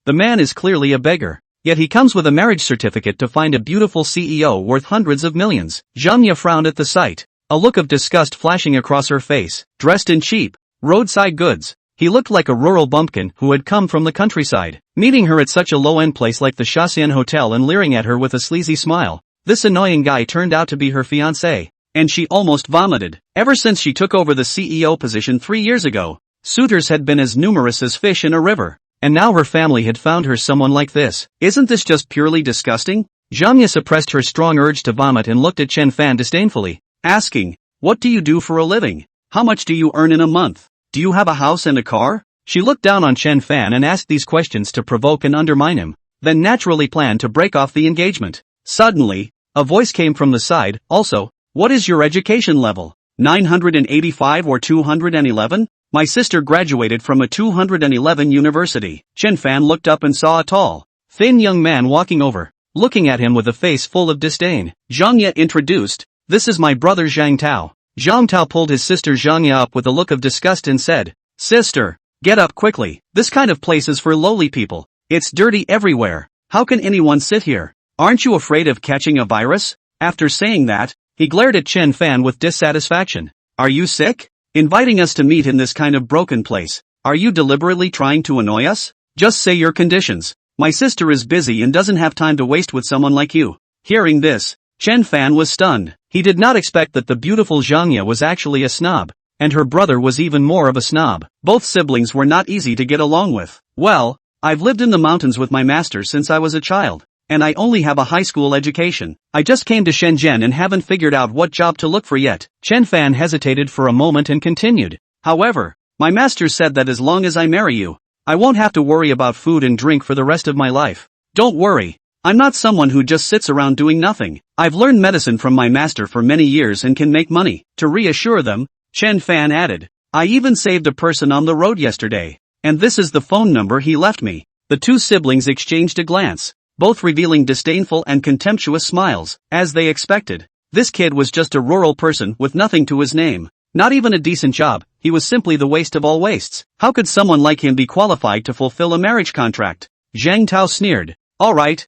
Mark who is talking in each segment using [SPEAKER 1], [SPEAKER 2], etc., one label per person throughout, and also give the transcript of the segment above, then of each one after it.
[SPEAKER 1] The man is clearly a beggar. Yet he comes with a marriage certificate to find a beautiful CEO worth hundreds of millions. Zhang frowned at the sight, a look of disgust flashing across her face. Dressed in cheap, roadside goods, he looked like a rural bumpkin who had come from the countryside. Meeting her at such a low-end place like the Shaxian Hotel and leering at her with a sleazy smile, this annoying guy turned out to be her fiancé, and she almost vomited. Ever since she took over the CEO position 3 years ago, suitors had been as numerous as fish in a river. And now her family had found her someone like this. Isn't this just purely disgusting? Zhang suppressed her strong urge to vomit and looked at Chen Fan disdainfully, asking, "What do you do for a living? How much do you earn in a month? Do you have a house and a car?" She looked down on Chen Fan and asked these questions to provoke and undermine him, then naturally planned to break off the engagement. Suddenly, a voice came from the side. "Also, what is your education level? 985 or 211? My sister graduated from a 211 university." Chen Fan looked up and saw a tall, thin young man walking over, looking at him with a face full of disdain. Zhang introduced, "This is my brother Zhang Tao." Zhang Tao pulled his sister Zhang up with a look of disgust and said, "Sister, get up quickly. This kind of place is for lowly people. It's dirty everywhere. How can anyone sit here? Aren't you afraid of catching a virus?" After saying that, he glared at Chen Fan with dissatisfaction. "Are you sick? Inviting us to meet in this kind of broken place. Are you deliberately trying to annoy us? Just say your conditions. My sister is busy and doesn't have time to waste with someone like you." Hearing this, Chen Fan was stunned. He did not expect that the beautiful Zhang was actually a snob, and her brother was even more of a snob. Both siblings were not easy to get along with. "Well, I've lived in the mountains with my master since I was a child, and I only have a high school education. I just came to Shenzhen and haven't figured out what job to look for yet." Chen Fan hesitated for a moment and continued, "However, my master said that as long as I marry you, I won't have to worry about food and drink for the rest of my life. Don't worry, I'm not someone who just sits around doing nothing. I've learned medicine from my master for many years and can make money." To reassure them, Chen Fan added, "I even saved a person on the road yesterday, and this is the phone number he left me." The two siblings exchanged a glance, both revealing disdainful and contemptuous smiles. As they expected, this kid was just a rural person with nothing to his name, not even a decent job. He was simply the waste of all wastes. How could someone like him be qualified to fulfill a marriage contract? Zhang Tao sneered. All right.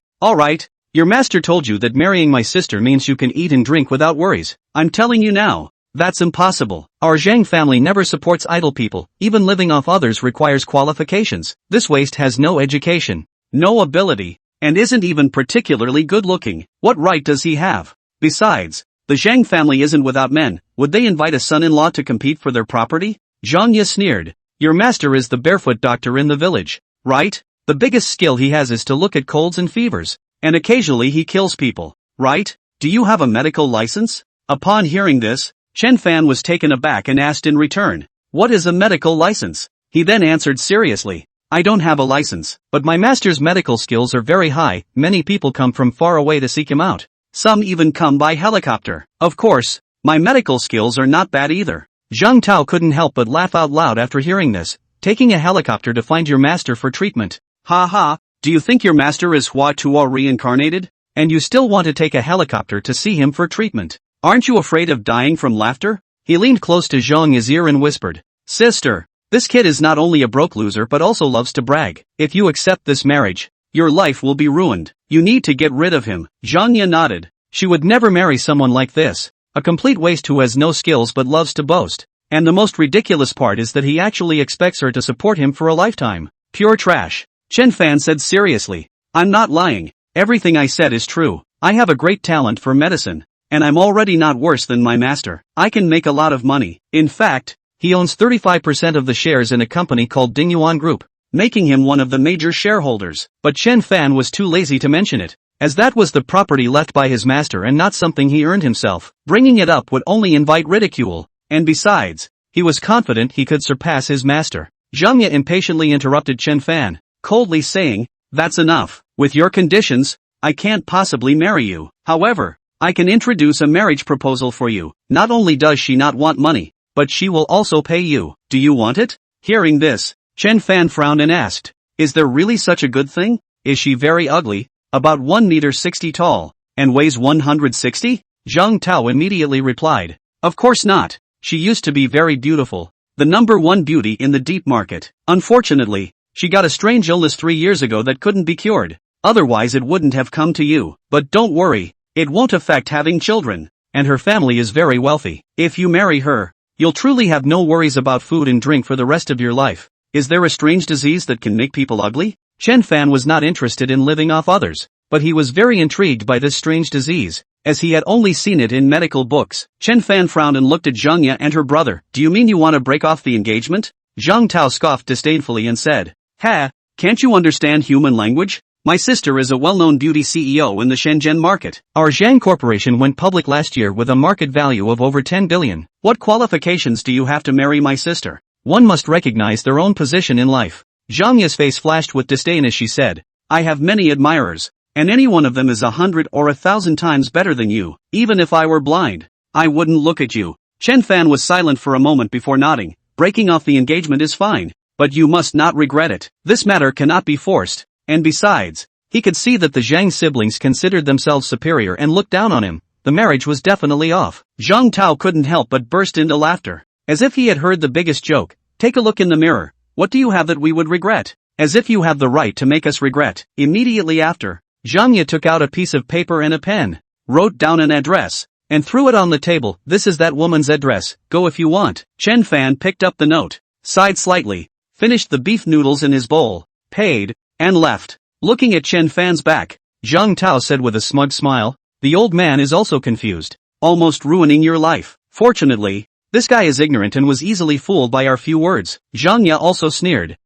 [SPEAKER 1] Your master told you that marrying my sister means you can eat and drink without worries. I'm telling you now, that's impossible. Our Zhang family never supports idle people. Even living off others requires qualifications. This waste has no education, no ability, and isn't even particularly good-looking. What right does he have? Besides, the Zhang family isn't without men. Would they invite a son-in-law to compete for their property? Zhang sneered. Your master is the barefoot doctor in the village, right? The biggest skill he has is to look at colds and fevers, and occasionally he kills people, right? Do you have a medical license? Upon hearing this, Chen Fan was taken aback and asked in return, "What is a medical license?" He then answered seriously, "I don't have a license, but my master's medical skills are very high. Many people come from far away to seek him out. Some even come by helicopter. Of course, my medical skills are not bad either." Zhang Tao couldn't help but laugh out loud after hearing this. Taking a helicopter to find your master for treatment. Ha, do you think your master is Hua Tuo reincarnated? And you still want to take a helicopter to see him for treatment? Aren't you afraid of dying from laughter? He leaned close to Zhang's ear and whispered, "Sister, this kid is not only a broke loser but also loves to brag. If you accept this marriage, your life will be ruined. You need to get rid of him." Zhang nodded. She would never marry someone like this, a complete waste who has no skills but loves to boast. And the most ridiculous part is that he actually expects her to support him for a lifetime. Pure trash. Chen Fan said seriously, "I'm not lying. Everything I said is true. I have a great talent for medicine, and I'm already not worse than my master. I can make a lot of money. In fact, he owns 35% of the shares in a company called Dingyuan Group, making him one of the major shareholders." But Chen Fan was too lazy to mention it, as that was the property left by his master and not something he earned himself. Bringing it up would only invite ridicule, and besides, he was confident he could surpass his master. Zhang impatiently interrupted Chen Fan, coldly saying, "That's enough. With your conditions, I can't possibly marry you. However, I can introduce a marriage proposal for you. Not only does she not want money, but she will also pay you. Do you want it?" Hearing this, Chen Fan frowned and asked, "Is there really such a good thing? Is she very ugly? About 1 meter 60 tall, and weighs 160? Zhang Tao immediately replied, "Of course not. She used to be very beautiful. The #1 beauty in the deep market. Unfortunately, She got a strange illness 3 years ago that couldn't be cured. Otherwise it wouldn't have come to you. But don't worry, it won't affect having children. And her family is very wealthy. If you marry her, you'll truly have no worries about food and drink for the rest of your life. Is there a strange disease that can make people ugly? Chen Fan was not interested in living off others, but he was very intrigued by this strange disease, as he had only seen it in medical books. Chen Fan frowned and looked at Zhang and her brother. Do you mean you want to break off the engagement? Zhang Tao scoffed disdainfully and said, Ha, can't you understand human language? My sister is a well-known beauty CEO in the Shenzhen market. Our Zhang Corporation went public last year with a market value of over 10 billion. What qualifications do you have to marry my sister? One must recognize their own position in life. Zhang Ye's face flashed with disdain as she said, I have many admirers, and any one of them is 100 or 1,000 times better than you. Even if I were blind, I wouldn't look at you. Chen Fan was silent for a moment before nodding. Breaking off the engagement is fine, but you must not regret it. This matter cannot be forced. And besides, he could see that the Zhang siblings considered themselves superior and looked down on him. The marriage was definitely off. Zhang Tao couldn't help but burst into laughter. As if he had heard the biggest joke. Take a look in the mirror. What do you have that we would regret? As if you have the right to make us regret. Immediately after, Zhang Ye took out a piece of paper and a pen, wrote down an address, and threw it on the table. This is that woman's address. Go if you want. Chen Fan picked up the note, sighed slightly, finished the beef noodles in his bowl, paid, and left. Looking at Chen Fan's back, Zhang Tao said with a smug smile, the old man is also confused. Almost ruining your life. Fortunately, this guy is ignorant and was easily fooled by our few words. Zhang Ye also sneered.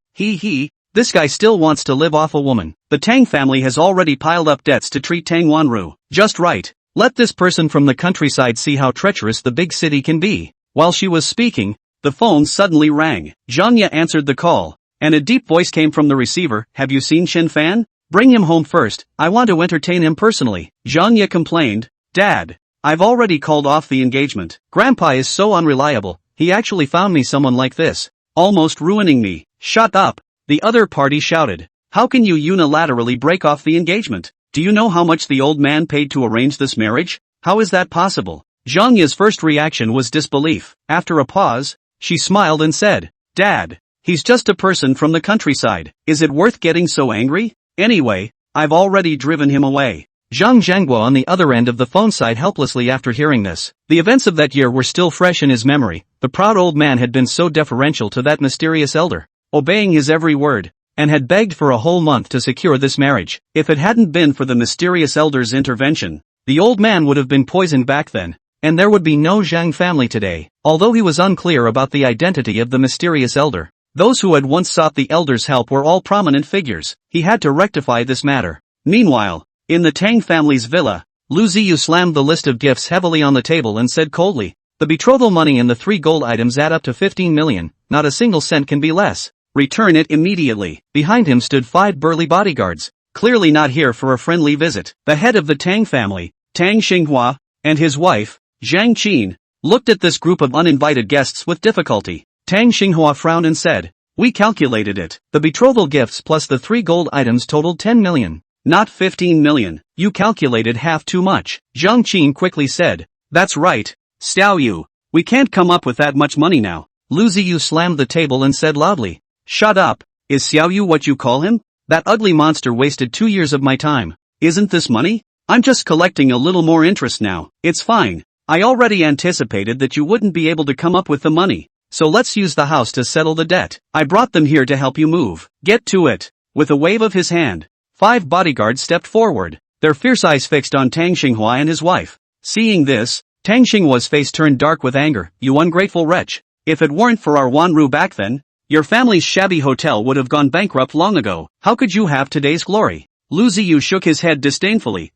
[SPEAKER 1] This guy still wants to live off a woman. The Tang family has already piled up debts to treat Tang Wanru. Just right. Let this person from the countryside see how treacherous the big city can be. While she was speaking, the phone suddenly rang. Zhang Ye answered the call, and a deep voice came from the receiver. Have you seen Chen Fan? Bring him home first. I want to entertain him personally. Zhang Ye complained. Dad, I've already called off the engagement. Grandpa is so unreliable. He actually found me someone like this. Almost ruining me. Shut up. The other party shouted. How can you unilaterally break off the engagement? Do you know how much the old man paid to arrange this marriage? How is that possible? Zhang Ye's first reaction was disbelief. After a pause, she smiled and said, Dad, he's just a person from the countryside. Is it worth getting so angry? Anyway, I've already driven him away. Zhang Zhangguo on the other end of the phone sighed helplessly after hearing this. The events of that year were still fresh in his memory. The proud old man had been so deferential to that mysterious elder, obeying his every word, and had begged for a whole month to secure this marriage. If it hadn't been for the mysterious elder's intervention, the old man would have been poisoned back then, and there would be no Zhang family today. Although he was unclear about the identity of the mysterious elder, those who had once sought the elder's help were all prominent figures. He had to rectify this matter. Meanwhile, in the Tang family's villa, Lu Ziyu slammed the list of gifts heavily on the table and said coldly, the betrothal money and the 3 gold items add up to 15 million, not a single cent can be less. Return it immediately. Behind him stood 5 burly bodyguards, clearly not here for a friendly visit. The head of the Tang family, Tang Xinghua, and his wife, Zhang Qin, looked at this group of uninvited guests with difficulty. Tang Xinghua frowned and said, we calculated it. The betrothal gifts plus the 3 gold items totaled 10 million. Not 15 million. You calculated half too much. Zhang Qin quickly said, that's right, Xiao Yu. We can't come up with that much money now. Lu Ziyu slammed the table and said loudly, shut up. Is Xiao Yu what you call him? That ugly monster wasted 2 years of my time. Isn't this money? I'm just collecting a little more interest now. It's fine. I already anticipated that you wouldn't be able to come up with the money. So let's use the house to settle the debt. I brought them here to help you move. Get to it. With a wave of his hand, 5 bodyguards stepped forward, their fierce eyes fixed on Tang Xinghua and his wife. Seeing this, Tang Xinghua's face turned dark with anger. You ungrateful wretch. If it weren't for our Wanru back then, your family's shabby hotel would have gone bankrupt long ago. How could you have today's glory? Lu Ziyu shook his head disdainfully.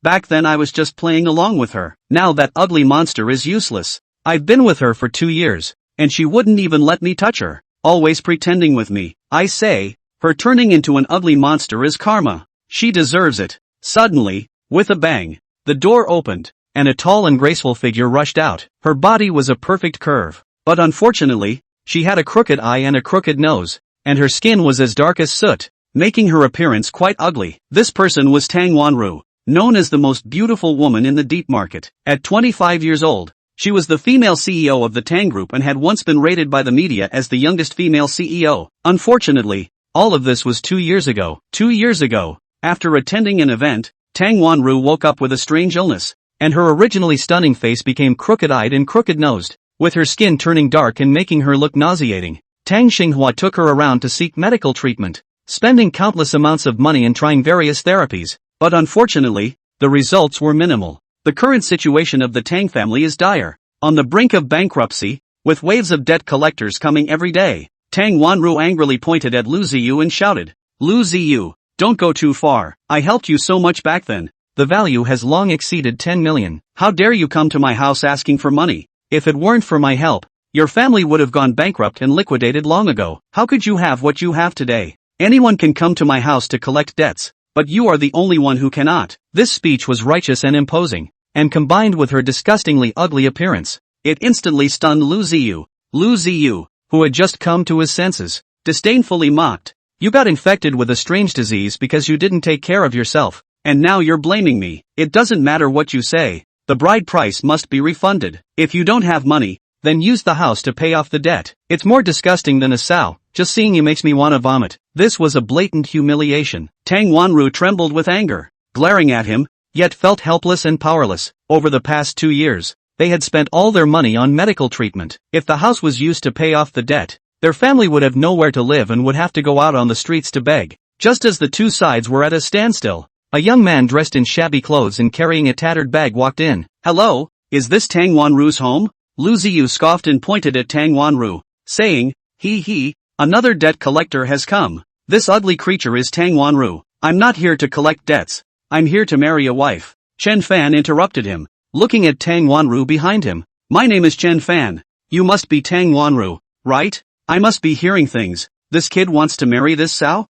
[SPEAKER 1] Back then I was just playing along with her. Now that ugly monster is useless. I've been with her for 2 years, and she wouldn't even let me touch her. Always pretending with me. I say, her turning into an ugly monster is karma. She deserves it. Suddenly, with a bang, the door opened, and a tall and graceful figure rushed out. Her body was a perfect curve, but unfortunately, she had a crooked eye and a crooked nose, and her skin was as dark as soot, making her appearance quite ugly. This person was Tang Wanru, known as the most beautiful woman in the deep market. At 25 years old, she was the female CEO of the Tang Group and had once been rated by the media as the youngest female CEO. Unfortunately, All of this was 2 years ago. 2 years ago, after attending an event, Tang Wanru woke up with a strange illness, and her originally stunning face became crooked-eyed and crooked-nosed, with her skin turning dark and making her look nauseating. Tang Xinghua took her around to seek medical treatment, spending countless amounts of money and trying various therapies, but unfortunately, the results were minimal. The current situation of the Tang family is dire, on the brink of bankruptcy, with waves of debt collectors coming every day. Tang Wanru angrily pointed at Lu Ziyu and shouted, "Lu Ziyu, don't go too far, I helped you so much back then. The value has long exceeded 10 million. How dare you come to my house asking for money? If it weren't for my help, your family would have gone bankrupt and liquidated long ago. How could you have what you have today? Anyone can come to my house to collect debts, but you are the only one who cannot." This speech was righteous and imposing, and combined with her disgustingly ugly appearance, it instantly stunned Lu Ziyu. Lu Ziyu, who had just come to his senses, disdainfully mocked, "You got infected with a strange disease because you didn't take care of yourself, and now you're blaming me. It doesn't matter what you say, the bride price must be refunded. If you don't have money, then use the house to pay off the debt. It's more disgusting than a sow, just seeing you makes me want to vomit." This was a blatant humiliation. Tang Wanru trembled with anger, glaring at him, yet felt helpless and powerless. Over the past 2 years, they had spent all their money on medical treatment. If the house was used to pay off the debt, their family would have nowhere to live and would have to go out on the streets to beg. Just as the two sides were at a standstill, a young man dressed in shabby clothes and carrying a tattered bag walked in. "Hello, is this Tang Wanru's home?" Lu Ziyu scoffed and pointed at Tang Wanru, saying, "He, another debt collector has come. This ugly creature is Tang Wanru. I'm not here to collect debts, I'm here to marry a wife." Chen Fan interrupted him, looking at Tang Wanru behind him. "My name is Chen Fan. You must be Tang Wanru, right? I must be hearing things. This kid wants to marry this sow?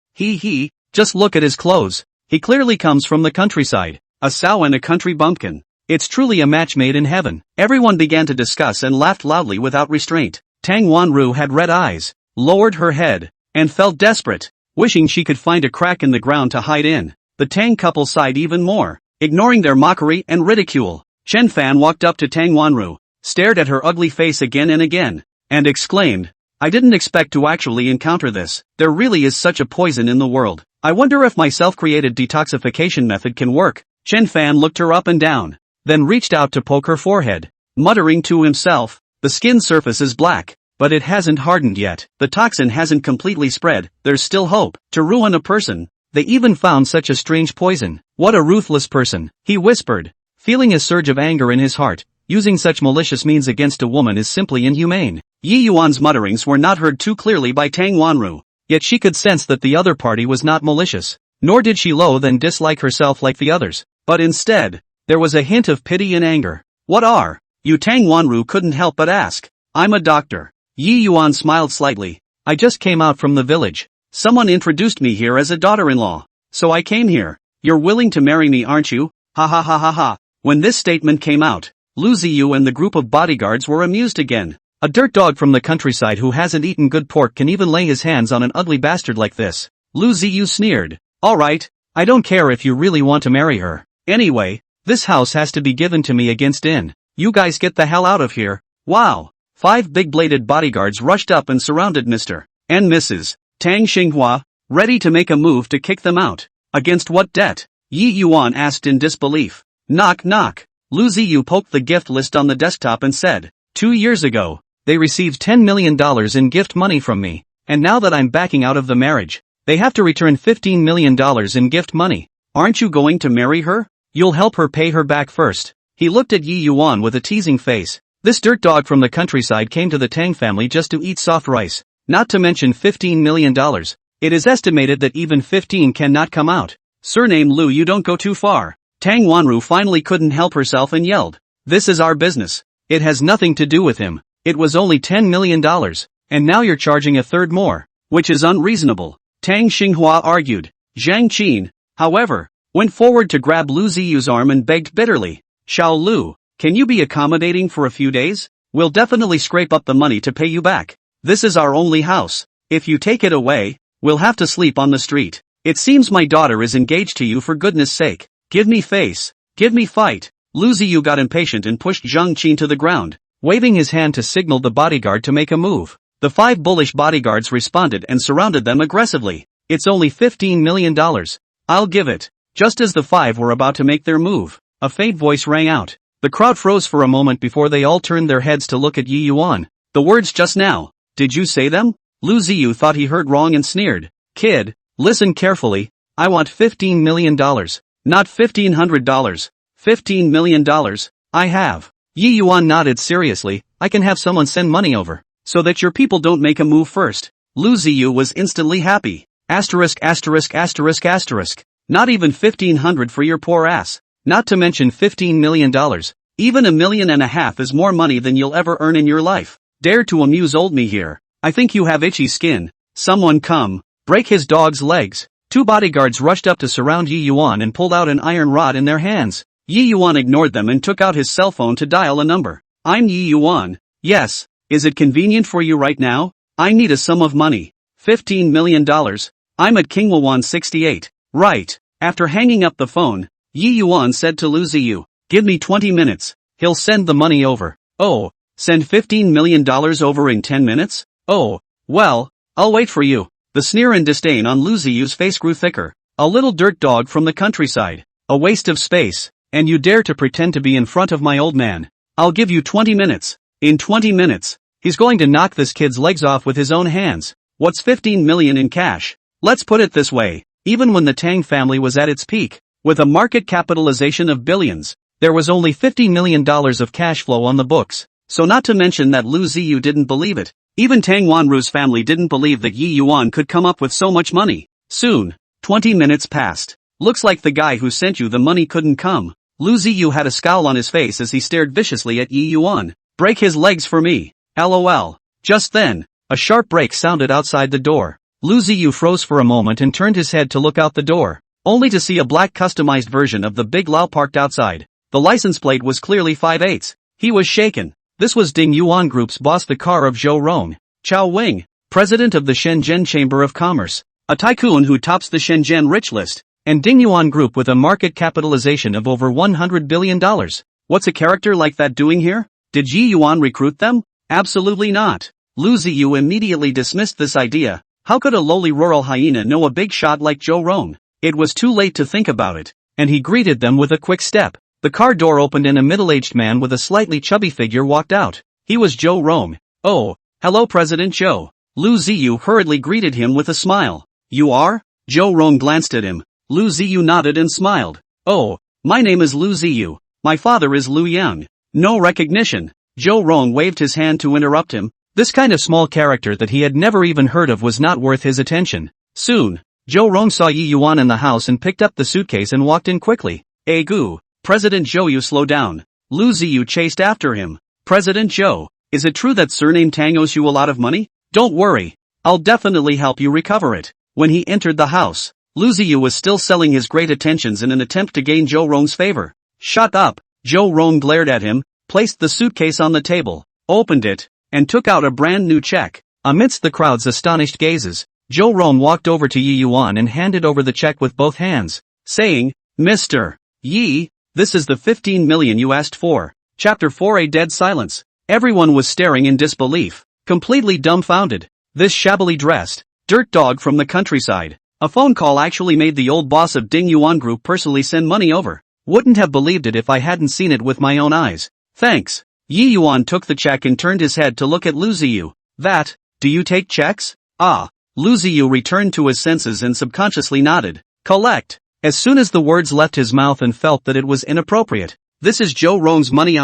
[SPEAKER 1] Just look at his clothes. He clearly comes from the countryside. A sow and a country bumpkin. It's truly a match made in heaven." Everyone began to discuss and laughed loudly without restraint. Tang Wanru had red eyes, lowered her head, and felt desperate, wishing she could find a crack in the ground to hide in. The Tang couple sighed even more, ignoring their mockery and ridicule. Chen Fan walked up to Tang Wanru, stared at her ugly face again and again, and exclaimed, "I didn't expect to actually encounter this. There really is such a poison in the world. I wonder if my self-created detoxification method can work." Chen Fan looked her up and down, then reached out to poke her forehead, muttering to himself, "The skin surface is black, but it hasn't hardened yet. The toxin hasn't completely spread, there's still hope." To ruin a person, they even found such a strange poison. What a ruthless person, he whispered, feeling a surge of anger in his heart. Using such malicious means against a woman is simply inhumane. Yi Yuan's mutterings were not heard too clearly by Tang Wanru, yet she could sense that the other party was not malicious, nor did she loathe and dislike herself like the others, but instead, there was a hint of pity and anger. "What are you?" Tang Wanru couldn't help but ask. "I'm a doctor." Yi Yuan smiled slightly. "I just came out from the village. Someone introduced me here as a daughter-in-law, so I came here. You're willing to marry me, aren't you? Ha ha ha ha ha." When this statement came out, Lu Ziyu and the group of bodyguards were amused again. A dirt dog from the countryside who hasn't eaten good pork can even lay his hands on an ugly bastard like this. Lu Ziyu sneered. "Alright, I don't care if you really want to marry her. Anyway, this house has to be given to me against in. You guys get the hell out of here." Wow! 5 big-bladed bodyguards rushed up and surrounded Mr. and Mrs. Tang Xinghua, ready to make a move to kick them out. "Against what debt?" Yi Yuan asked in disbelief. Knock knock. Lu Ziyu poked the gift list on the desktop and said, 2 years ago, they received $10 million in gift money from me, and now that I'm backing out of the marriage, they have to return $15 million in gift money. Aren't you going to marry her? You'll help her pay her back first. He looked at Yi Yuan with a teasing face. This dirt dog from the countryside came to the Tang family just to eat soft rice, not to mention $15 million. It is estimated that even 15 cannot come out. Surname Lu, you don't go too far. Tang Wanru finally couldn't help herself and yelled. This is our business. It has nothing to do with him. It was only $10 million, and now you're charging a third more, which is unreasonable. Tang Xinghua argued. Zhang Qin, however, went forward to grab Lu Ziyu's arm and begged bitterly. Xiao Lu, can you be accommodating for a few days? We'll definitely scrape up the money to pay you back. This is our only house. If you take it away, we'll have to sleep on the street. It seems my daughter is engaged to you, for goodness sake. Give me face. Give me fight. Lu Ziyu got impatient and pushed Zhang Qin to the ground, waving his hand to signal the bodyguard to make a move. The 5 bullish bodyguards responded and surrounded them aggressively. It's only $15 million. I'll give it. Just as the 5 were about to make their move, a faint voice rang out. The crowd froze for a moment before they all turned their heads to look at Yi Yuan. The words just now, did you say them? Lu Ziyu thought he heard wrong and sneered. Kid, listen carefully, I want $15 million. Not $1,500. $15 million. I have. Yi Yuan nodded seriously. I can have someone send money over, so that your people don't make a move first. Lu Ziyu was instantly happy. Asterisk asterisk asterisk asterisk. Not even 1,500 for your poor ass. Not to mention $15 million. Even $1.5 million is more money than you'll ever earn in your life. Dare to amuse old me here. I think you have itchy skin. Someone come. Break his dog's legs. 2 bodyguards rushed up to surround Yi Yuan and pulled out an iron rod in their hands. Yi Yuan ignored them and took out his cell phone to dial a number. I'm Yi Yuan. Yes. Is it convenient for you right now? I need a sum of money. $15 million. I'm at King Wawan 68. Right. After hanging up the phone, Yi Yuan said to Lu Ziyu, give me 20 minutes. He'll send the money over. Oh, send $15 million over in 10 minutes? Oh, well, I'll wait for you. The sneer and disdain on Lu Ziyu's face grew thicker. A little dirt dog from the countryside. A waste of space. And you dare to pretend to be in front of my old man. I'll give you 20 minutes. In 20 minutes, he's going to knock this kid's legs off with his own hands. What's 15 million in cash? Let's put it this way. Even when the Tang family was at its peak, with a market capitalization of billions, there was only $50 million of cash flow on the books. So not to mention that Lu Ziyu didn't believe it. Even Tang Wanru's family didn't believe that Yi Yuan could come up with so much money. Soon, 20 minutes passed. Looks like the guy who sent you the money couldn't come. Lu Ziyu had a scowl on his face as he stared viciously at Yi Yuan. Break his legs for me. LOL. Just then, a sharp break sounded outside the door. Lu Ziyu froze for a moment and turned his head to look out the door, only to see a black customized version of the big Lao parked outside. The license plate was clearly 5/8. He was shaken. This was Ding Yuan Group's boss, the car of Zhou Rong, Chao Wing, president of the Shenzhen Chamber of Commerce, a tycoon who tops the Shenzhen rich list, and Ding Yuan Group with a market capitalization of over $100 billion. What's a character like that doing here? Did Yi Yuan recruit them? Absolutely not. Lu Ziyu immediately dismissed this idea. How could a lowly rural hyena know a big shot like Zhou Rong? It was too late to think about it, and he greeted them with a quick step. The car door opened and a middle-aged man with a slightly chubby figure walked out. He was Zhou Rong. Oh, hello President Zhou. Lu Ziyu hurriedly greeted him with a smile. You are? Zhou Rong glanced at him. Lu Ziyu nodded and smiled. Oh, my name is Lu Ziyu. My father is Lu Yang. No recognition. Zhou Rong waved his hand to interrupt him. This kind of small character that he had never even heard of was not worth his attention. Soon, Zhou Rong saw Yi Yuan in the house and picked up the suitcase and walked in quickly. Gu. President Zhou, you slow down. Lu Ziyu chased after him. President Zhou, is it true that surname Tang owes you a lot of money? Don't worry. I'll definitely help you recover it. When he entered the house, Lu Ziyu was still selling his great attentions in an attempt to gain Zhou Rong's favor. Shut up. Zhou Rong glared at him, placed the suitcase on the table, opened it, and took out a brand new check. Amidst the crowd's astonished gazes, Zhou Rong walked over to Yi Yuan and handed over the check with both hands, saying, Mr. Yi, this is the 15 million you asked for. Chapter 4. A dead silence. Everyone was staring in disbelief, completely dumbfounded. This shabbily dressed, dirt dog from the countryside. A phone call actually made the old boss of Ding Yuan Group personally send money over. Wouldn't have believed it if I hadn't seen it with my own eyes. Thanks. Yi Yuan took the check and turned his head to look at Lu Ziyu. Do you take checks? Ah. Lu Ziyu returned to his senses and subconsciously nodded. Collect. As soon as the words left his mouth and felt that it was inappropriate. This is Zhou Rong's money.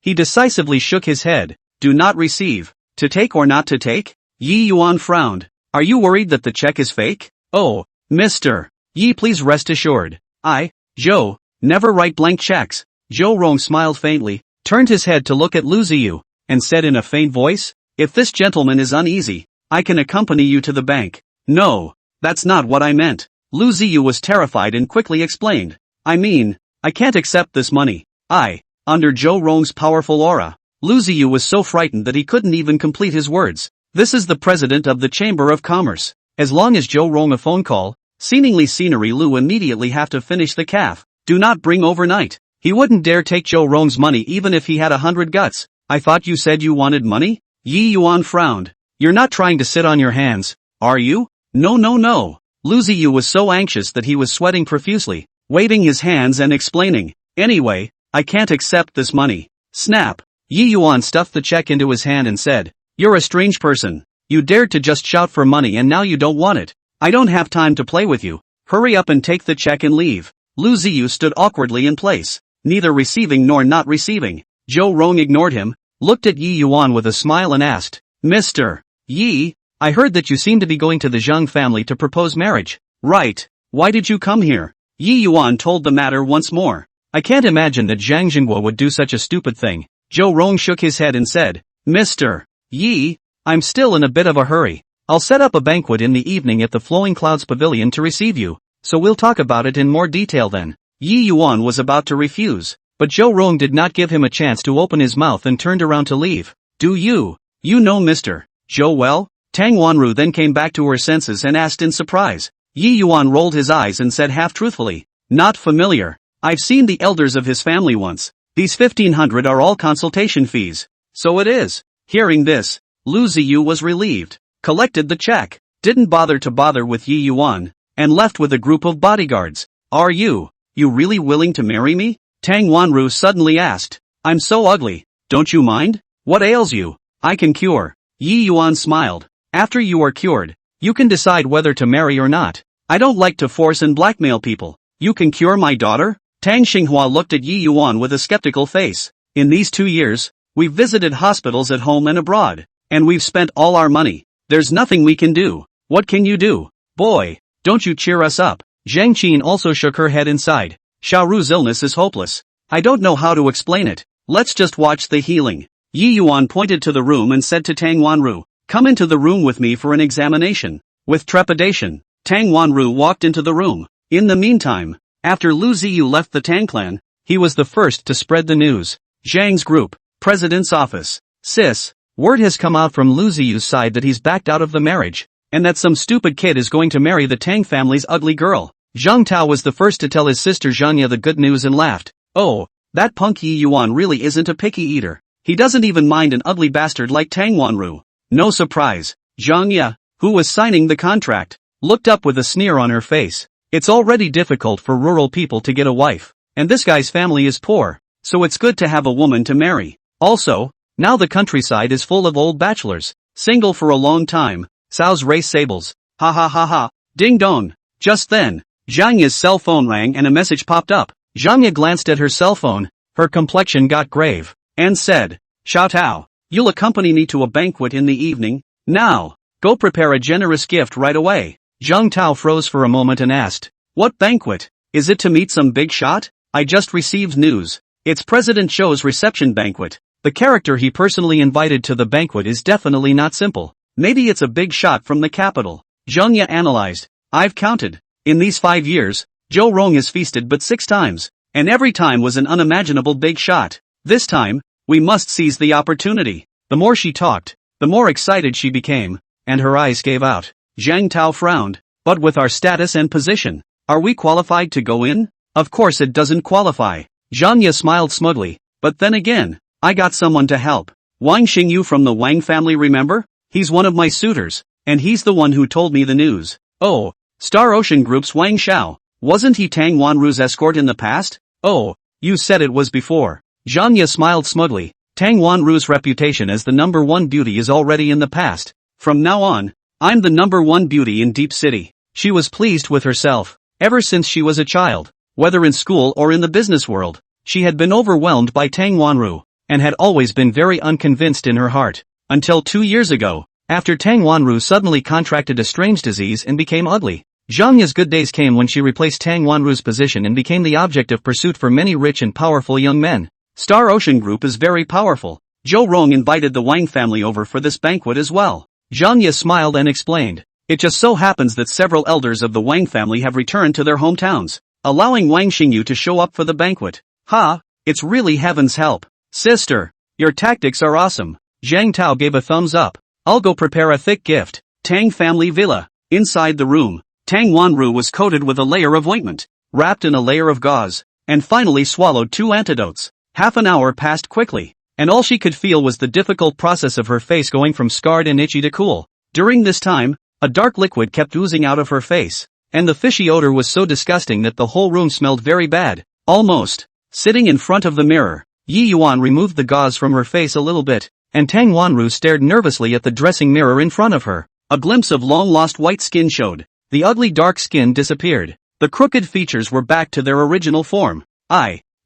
[SPEAKER 1] He decisively shook his head. Do not receive. To take or not to take? Yi Yuan frowned. Are you worried that the check is fake? Oh, Mr. Yi, please rest assured. Zhou, never write blank checks. Zhou Rong smiled faintly, turned his head to look at Lu Ziyu, and said in a faint voice, if this gentleman is uneasy, I can accompany you to the bank. No, that's not what I meant. Lu Ziyu was terrified and quickly explained. I mean, I can't accept this money. Under Zhou Rong's powerful aura, Lu Ziyu was so frightened that he couldn't even complete his words. This is the president of the Chamber of Commerce. As long as Zhou Rong a phone call, seemingly scenery Lu immediately have to finish the calf. Do not bring overnight. He wouldn't dare take Zhou Rong's money even if he had 100 guts. I thought you said you wanted money? Yi Yuan frowned. You're not trying to sit on your hands, are you? No no no. Lu Ziyu was so anxious that he was sweating profusely, waving his hands and explaining, anyway, I can't accept this money. Snap. Yi Yuan stuffed the check into his hand and said, you're a strange person. You dared to just shout for money and now you don't want it. I don't have time to play with you. Hurry up and take the check and leave. Lu Ziyu stood awkwardly in place, neither receiving nor not receiving. Zhou Rong ignored him, looked at Yi Yuan with a smile and asked, Mr. Yi, I heard that you seem to be going to the Zhang family to propose marriage. Right. Why did you come here? Yi Yuan told the matter once more. I can't imagine that Zhang Jingguo would do such a stupid thing. Zhou Rong shook his head and said, Mr. Yi, I'm still in a bit of a hurry. I'll set up a banquet in the evening at the Flowing Clouds Pavilion to receive you, so we'll talk about it in more detail then. Yi Yuan was about to refuse, but Zhou Rong did not give him a chance to open his mouth and turned around to leave. Do you know Mr. Zhou well? Tang Wanru then came back to her senses and asked in surprise. Yi Yuan rolled his eyes and said half-truthfully, not familiar. I've seen the elders of his family once. These 1,500 are all consultation fees. So it is. Hearing this, Lu Ziyu was relieved, collected the check, didn't bother with Yi Yuan, and left with a group of bodyguards. Are you really willing to marry me? Tang Wanru suddenly asked. I'm so ugly. Don't you mind? What ails you? I can cure. Yi Yuan smiled. After you are cured, you can decide whether to marry or not. I don't like to force and blackmail people. You can cure my daughter? Tang Xinghua looked at Yi Yuan with a skeptical face. In these 2 years, we've visited hospitals at home and abroad, and we've spent all our money. There's nothing we can do. What can you do? Boy, don't you cheer us up. Zhang Qin also shook her head inside. Xiaoru's illness is hopeless. I don't know how to explain it. Let's just watch the healing. Yi Yuan pointed to the room and said to Tang Wanru, come into the room with me for an examination. With trepidation, Tang Wanru walked into the room. In the meantime, after Lu Ziyu left the Tang clan, he was the first to spread the news. Zhang's group, President's office. Sis, word has come out from Lu Ziyu's side that he's backed out of the marriage, and that some stupid kid is going to marry the Tang family's ugly girl. Zhang Tao was the first to tell his sister Zhanya the good news and laughed. Oh, that punk Yi Yuan really isn't a picky eater. He doesn't even mind an ugly bastard like Tang Wanru. No surprise. Zhanya, who was signing the contract, looked up with a sneer on her face. It's already difficult for rural people to get a wife, and this guy's family is poor, so it's good to have a woman to marry. Also, now the countryside is full of old bachelors, single for a long time, sows race sables. Ha ha ha ha. Ding dong. Just then, Zhanya's cell phone rang and a message popped up. Zhanya glanced at her cell phone, her complexion got grave, and said, Xiao Tao, you'll accompany me to a banquet in the evening. Now, go prepare a generous gift right away. Zhang Tao froze for a moment and asked, what banquet? Is it to meet some big shot? I just received news. It's President Zhou's reception banquet. The character he personally invited to the banquet is definitely not simple. Maybe it's a big shot from the capital. Zhanya analyzed. I've counted. In these 5 years, Zhou Rong has feasted but 6 times, and every time was an unimaginable big shot. This time, we must seize the opportunity. The more she talked, the more excited she became, and her eyes gave out. Zhang Tao frowned. But with our status and position, are we qualified to go in? Of course it doesn't qualify. Zhanya smiled smugly. But then again, I got someone to help. Wang Xingyu from the Wang family, remember? He's one of my suitors, and he's the one who told me the news. Oh, Star Ocean Group's Wang Xiao. Wasn't he Tang Wanru's escort in the past? Oh, you said it was before. Zhanya smiled smugly. Tang Wanru's reputation as the #1 beauty is already in the past. From now on, I'm the #1 beauty in Deep City. She was pleased with herself. Ever since she was a child, whether in school or in the business world, she had been overwhelmed by Tang Wanru, and had always been very unconvinced in her heart. Until 2 years ago, after Tang Wanru suddenly contracted a strange disease and became ugly. Zhanya's good days came when she replaced Tang Wanru's position and became the object of pursuit for many rich and powerful young men. Star Ocean Group is very powerful. Zhou Rong invited the Wang family over for this banquet as well. Zhanya smiled and explained. It just so happens that several elders of the Wang family have returned to their hometowns, allowing Wang Xingyu to show up for the banquet. Ha, it's really heaven's help. Sister, your tactics are awesome. Zhang Tao gave a thumbs up. I'll go prepare a thick gift. Tang family villa. Inside the room, Tang Wanru was coated with a layer of ointment, wrapped in a layer of gauze, and finally swallowed 2 antidotes. Half an hour passed quickly. and all she could feel was the difficult process of her face going from scarred and itchy to cool. During this time, a dark liquid kept oozing out of her face, and the fishy odor was so disgusting that the whole room smelled very bad. Almost. Sitting in front of the mirror, Yi Yuan removed the gauze from her face a little bit, and Tang Wanru stared nervously at the dressing mirror in front of her. A glimpse of long-lost white skin showed. The ugly dark skin disappeared. The crooked features were back to their original form.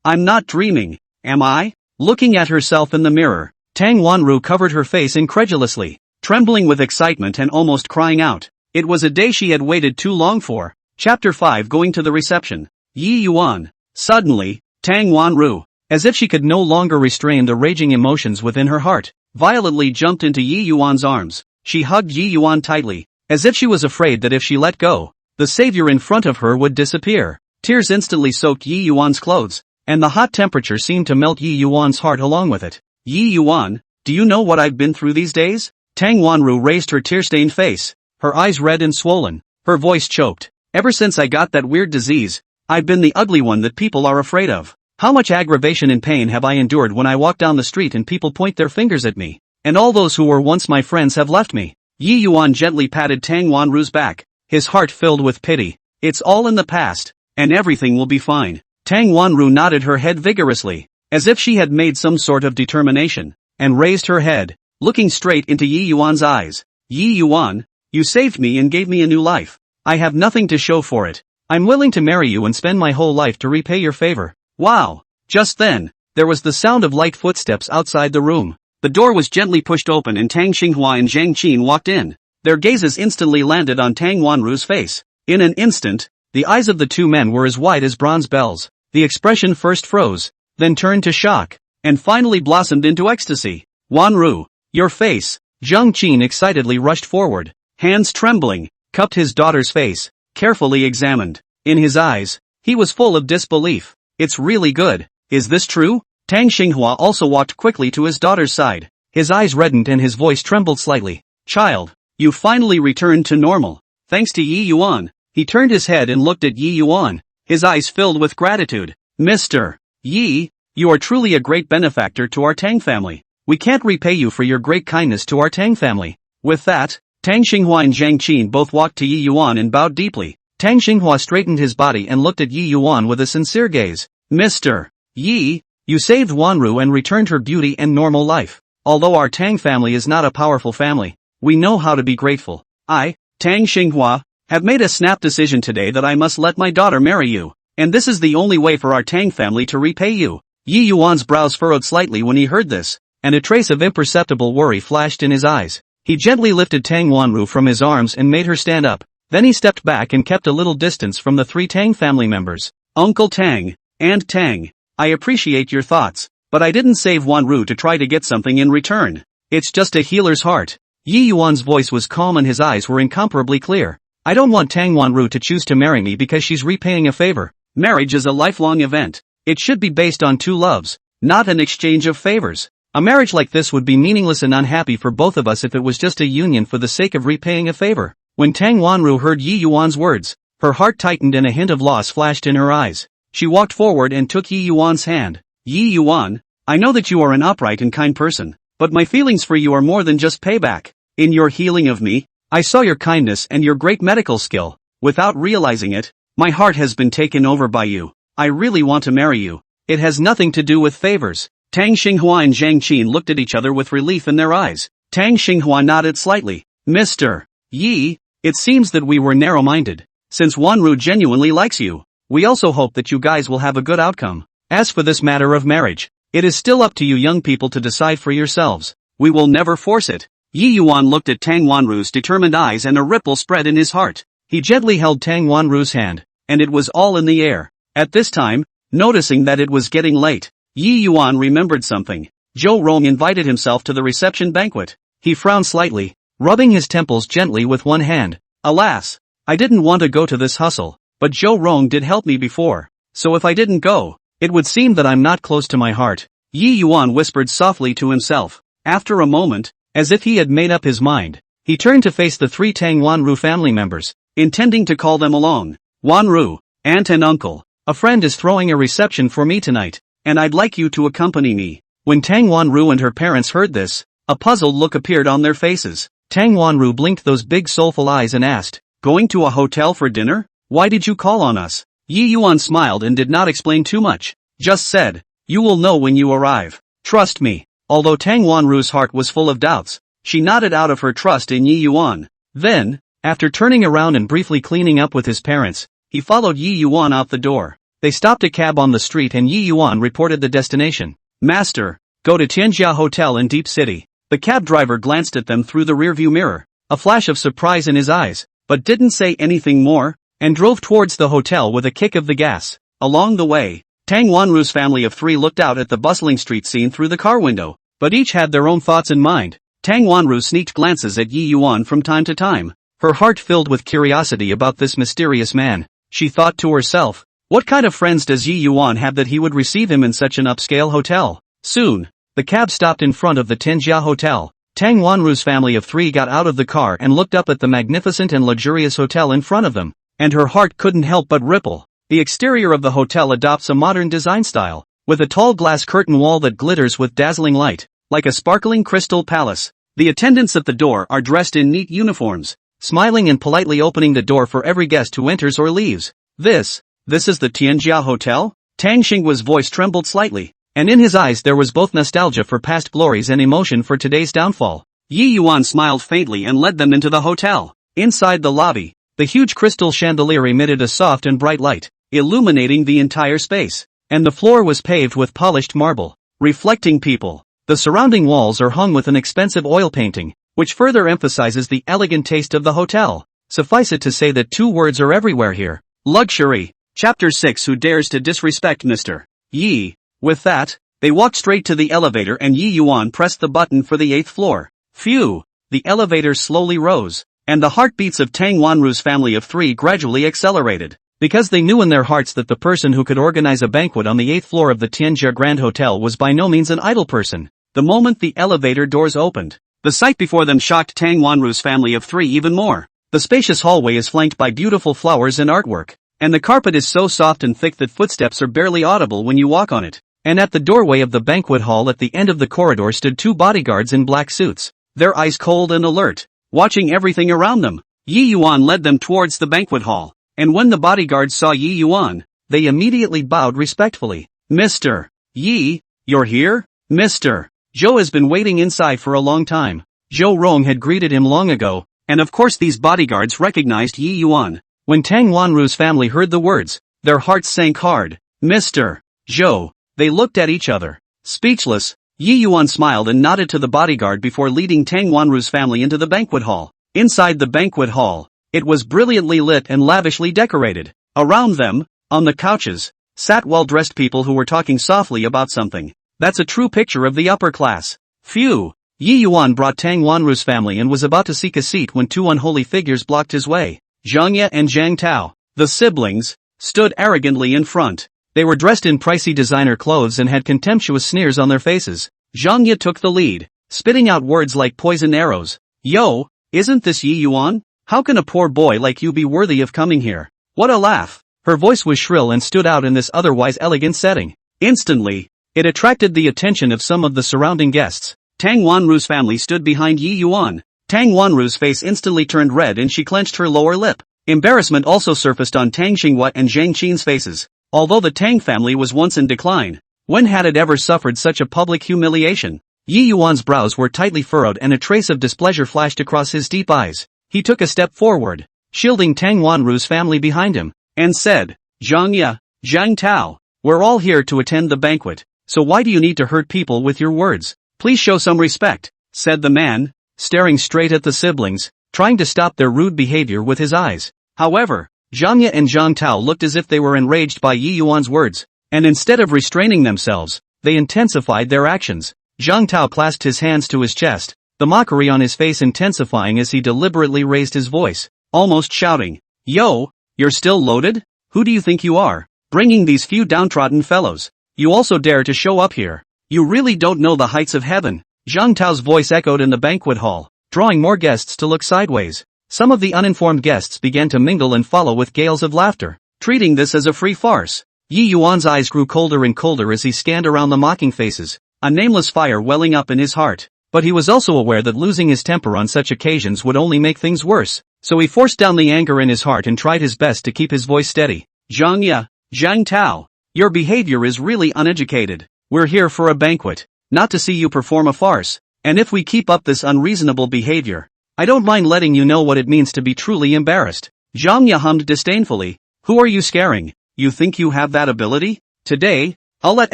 [SPEAKER 1] I'm not dreaming, am I? Looking at herself in the mirror, Tang Wanru covered her face incredulously, trembling with excitement and almost crying out. It was a day she had waited too long for. Chapter 5. Going to the reception. Yi Yuan. Suddenly, Tang Wanru, as if she could no longer restrain the raging emotions within her heart, violently jumped into Yi Yuan's arms. She hugged Yi Yuan tightly, as if she was afraid that if she let go, the savior in front of her would disappear. Tears instantly soaked Yi Yuan's clothes, and the hot temperature seemed to melt Yi Yuan's heart along with it. Yi Yuan, do you know what I've been through these days? Tang Wanru raised her tear-stained face, her eyes red and swollen, her voice choked. Ever since I got that weird disease, I've been the ugly one that people are afraid of. How much aggravation and pain have I endured when I walk down the street and people point their fingers at me, and all those who were once my friends have left me. Yi Yuan gently patted Tang Wanru's back, his heart filled with pity. It's all in the past, and everything will be fine. Tang Wanru nodded her head vigorously, as if she had made some sort of determination, and raised her head, looking straight into Yi Yuan's eyes. Yi Yuan, you saved me and gave me a new life. I have nothing to show for it. I'm willing to marry you and spend my whole life to repay your favor. Wow! Just then, there was the sound of light footsteps outside the room. The door was gently pushed open and Tang Xinghua and Zhang Qin walked in. Their gazes instantly landed on Tang Wanru's face. In an instant, the eyes of the two men were as wide as bronze bells. The expression first froze, then turned to shock, and finally blossomed into ecstasy. Wanru, your face! Zhang Qin excitedly rushed forward, hands trembling, cupped his daughter's face, carefully examined. In his eyes, he was full of disbelief. It's really good. Is this true? Tang Xinghua also walked quickly to his daughter's side. His eyes reddened and his voice trembled slightly. Child, you finally returned to normal. Thanks to Yi Yuan. He turned his head and looked at Yi Yuan, his eyes filled with gratitude. Mr. Yi, you are truly a great benefactor to our Tang family. We can't repay you for your great kindness to our Tang family. With that, Tang Xinghua and Zhang Qin both walked to Yi Yuan and bowed deeply. Tang Xinghua straightened his body and looked at Yi Yuan with a sincere gaze. Mr. Yi, you saved Wanru and returned her beauty and normal life. Although our Tang family is not a powerful family, we know how to be grateful. I, Tang Xinghua, have made a snap decision today that I must let my daughter marry you, and this is the only way for our Tang family to repay you. Yi Yuan's brows furrowed slightly when he heard this, and a trace of imperceptible worry flashed in his eyes. He gently lifted Tang Wanru from his arms and made her stand up. Then he stepped back and kept a little distance from the three Tang family members. Uncle Tang, and Tang, I appreciate your thoughts, but I didn't save Wanru to try to get something in return. It's just a healer's heart. Yi Yuan's voice was calm and his eyes were incomparably clear. I don't want Tang Wanru to choose to marry me because she's repaying a favor. Marriage is a lifelong event. It should be based on two loves, not an exchange of favors. A marriage like this would be meaningless and unhappy for both of us if it was just a union for the sake of repaying a favor. When Tang Wanru heard Yi Yuan's words, her heart tightened and a hint of loss flashed in her eyes. She walked forward and took Yi Yuan's hand. Yi Yuan, I know that you are an upright and kind person, but my feelings for you are more than just payback. In your healing of me, I saw your kindness and your great medical skill. Without realizing it, my heart has been taken over by you. I really want to marry you. It has nothing to do with favors. Tang Xinghua and Zhang Qin looked at each other with relief in their eyes. Tang Xinghua nodded slightly. Mr. Yi, it seems that we were narrow-minded. Since Wanru genuinely likes you, we also hope that you guys will have a good outcome. As for this matter of marriage, it is still up to you young people to decide for yourselves. We will never force it. Yi Yuan looked at Tang Wanru's determined eyes and a ripple spread in his heart. He gently held Tang Wanru's hand, and it was all in the air. At this time, noticing that it was getting late, Yi Yuan remembered something. Zhou Rong invited himself to the reception banquet. He frowned slightly, rubbing his temples gently with one hand. Alas, I didn't want to go to this hustle, but Zhou Rong did help me before, so if I didn't go, it would seem that I'm not close to my heart. Yi Yuan whispered softly to himself. After a moment, as if he had made up his mind, he turned to face the three Tang Wanru family members, intending to call them along. Wanru, aunt and uncle, a friend is throwing a reception for me tonight, and I'd like you to accompany me. When Tang Wanru and her parents heard this, a puzzled look appeared on their faces. Tang Wanru blinked those big soulful eyes and asked, "Going to a hotel for dinner? Why did you call on us?" Yi Yuan smiled and did not explain too much, just said, "You will know when you arrive. Trust me." Although Tang Wanru's heart was full of doubts, she nodded out of her trust in Yi Yuan. Then, after turning around and briefly cleaning up with his parents, he followed Yi Yuan out the door. They stopped a cab on the street and Yi Yuan reported the destination. "Master, go to Tianjia Hotel in Deep City." The cab driver glanced at them through the rearview mirror, a flash of surprise in his eyes, but didn't say anything more, and drove towards the hotel with a kick of the gas. Along the way, Tang Wanru's family of three looked out at the bustling street scene through the car window, but each had their own thoughts in mind. Tang Wanru sneaked glances at Yi Yuan from time to time, her heart filled with curiosity about this mysterious man. She thought to herself, what kind of friends does Yi Yuan have that he would receive him in such an upscale hotel? Soon, the cab stopped in front of the Tianjia Hotel. Tang Wanru's family of three got out of the car and looked up at the magnificent and luxurious hotel in front of them, and her heart couldn't help but ripple. The exterior of the hotel adopts a modern design style, with a tall glass curtain wall that glitters with dazzling light, like a sparkling crystal palace. The attendants at the door are dressed in neat uniforms, smiling and politely opening the door for every guest who enters or leaves. This is the Tianjia Hotel? Tang Xinggua's voice trembled slightly, and in his eyes there was both nostalgia for past glories and emotion for today's downfall. Yi Yuan smiled faintly and led them into the hotel. Inside the lobby, the huge crystal chandelier emitted a soft and bright light, illuminating the entire space, and the floor was paved with polished marble, reflecting people. The surrounding walls are hung with an expensive oil painting, which further emphasizes the elegant taste of the hotel. Suffice it to say that two words are everywhere here: luxury. Chapter 6: Who dares to disrespect Mr. Yi? With that, they walked straight to the elevator and Yi Yuan pressed the button for the 8th floor. Phew! The elevator slowly rose, and the heartbeats of Tang Wanru's family of three gradually accelerated, because they knew in their hearts that the person who could organize a banquet on the 8th floor of the Tianjia Grand Hotel was by no means an idle person. The moment the elevator doors opened, the sight before them shocked Tang Wanru's family of three even more. The spacious hallway is flanked by beautiful flowers and artwork, and the carpet is so soft and thick that footsteps are barely audible when you walk on it. And at the doorway of the banquet hall at the end of the corridor stood two bodyguards in black suits, their eyes cold and alert, watching everything around them. Yi Yuan led them towards the banquet hall, and when the bodyguards saw Yi Yuan, they immediately bowed respectfully. "Mr. Yi, you're here? Mr. Zhou has been waiting inside for a long time." Zhou Rong had greeted him long ago, and of course these bodyguards recognized Yi Yuan. When Tang Wanru's family heard the words, their hearts sank hard. "Mr. Zhou." They looked at each other, speechless. Yi Yuan smiled and nodded to the bodyguard before leading Tang Wanru's family into the banquet hall. Inside the banquet hall, it was brilliantly lit and lavishly decorated. Around them, on the couches, sat well-dressed people who were talking softly about something. That's a true picture of the upper class. Phew! Yi Yuan brought Tang Wanru's family and was about to seek a seat when two unholy figures blocked his way. Zhang and Zhang Tao, the siblings, stood arrogantly in front. They were dressed in pricey designer clothes and had contemptuous sneers on their faces. Zhang took the lead, spitting out words like poison arrows. "Yo, isn't this Yi Yuan? How can a poor boy like you be worthy of coming here?" What a laugh! Her voice was shrill and stood out in this otherwise elegant setting. Instantly, it attracted the attention of some of the surrounding guests. Tang Wanru's family stood behind Yi Yuan. Tang Wanru's face instantly turned red and she clenched her lower lip. Embarrassment also surfaced on Tang Xinghua and Zhang Qin's faces. Although the Tang family was once in decline, when had it ever suffered such a public humiliation? Yi Yuan's brows were tightly furrowed and a trace of displeasure flashed across his deep eyes. He took a step forward, shielding Tang Wanru's family behind him, and said, "Zhang, Zhang Tao, we're all here to attend the banquet, so why do you need to hurt people with your words? Please show some respect," said the man, staring straight at the siblings, trying to stop their rude behavior with his eyes. However, Zhang and Zhang Tao looked as if they were enraged by Yi Yuan's words, and instead of restraining themselves, they intensified their actions. Zhang Tao clasped his hands to his chest, the mockery on his face intensifying as he deliberately raised his voice, almost shouting, "Yo, you're still loaded? Who do you think you are, bringing these few downtrodden fellows? You also dare to show up here? You really don't know the heights of heaven." Zhang Tao's voice echoed in the banquet hall, drawing more guests to look sideways. Some of the uninformed guests began to mingle and follow with gales of laughter, treating this as a free farce. Yi Yuan's eyes grew colder and colder as he scanned around the mocking faces. a nameless fire welling up in his heart. But he was also aware that losing his temper on such occasions would only make things worse, so he forced down the anger in his heart and tried his best to keep his voice steady. Zhang Tao, your behavior is really uneducated. We're here for a banquet, not to see you perform a farce, and if we keep up this unreasonable behavior, I don't mind letting you know what it means to be truly embarrassed. Zhang hummed disdainfully. Who are you scaring? You think you have that ability? Today, I'll let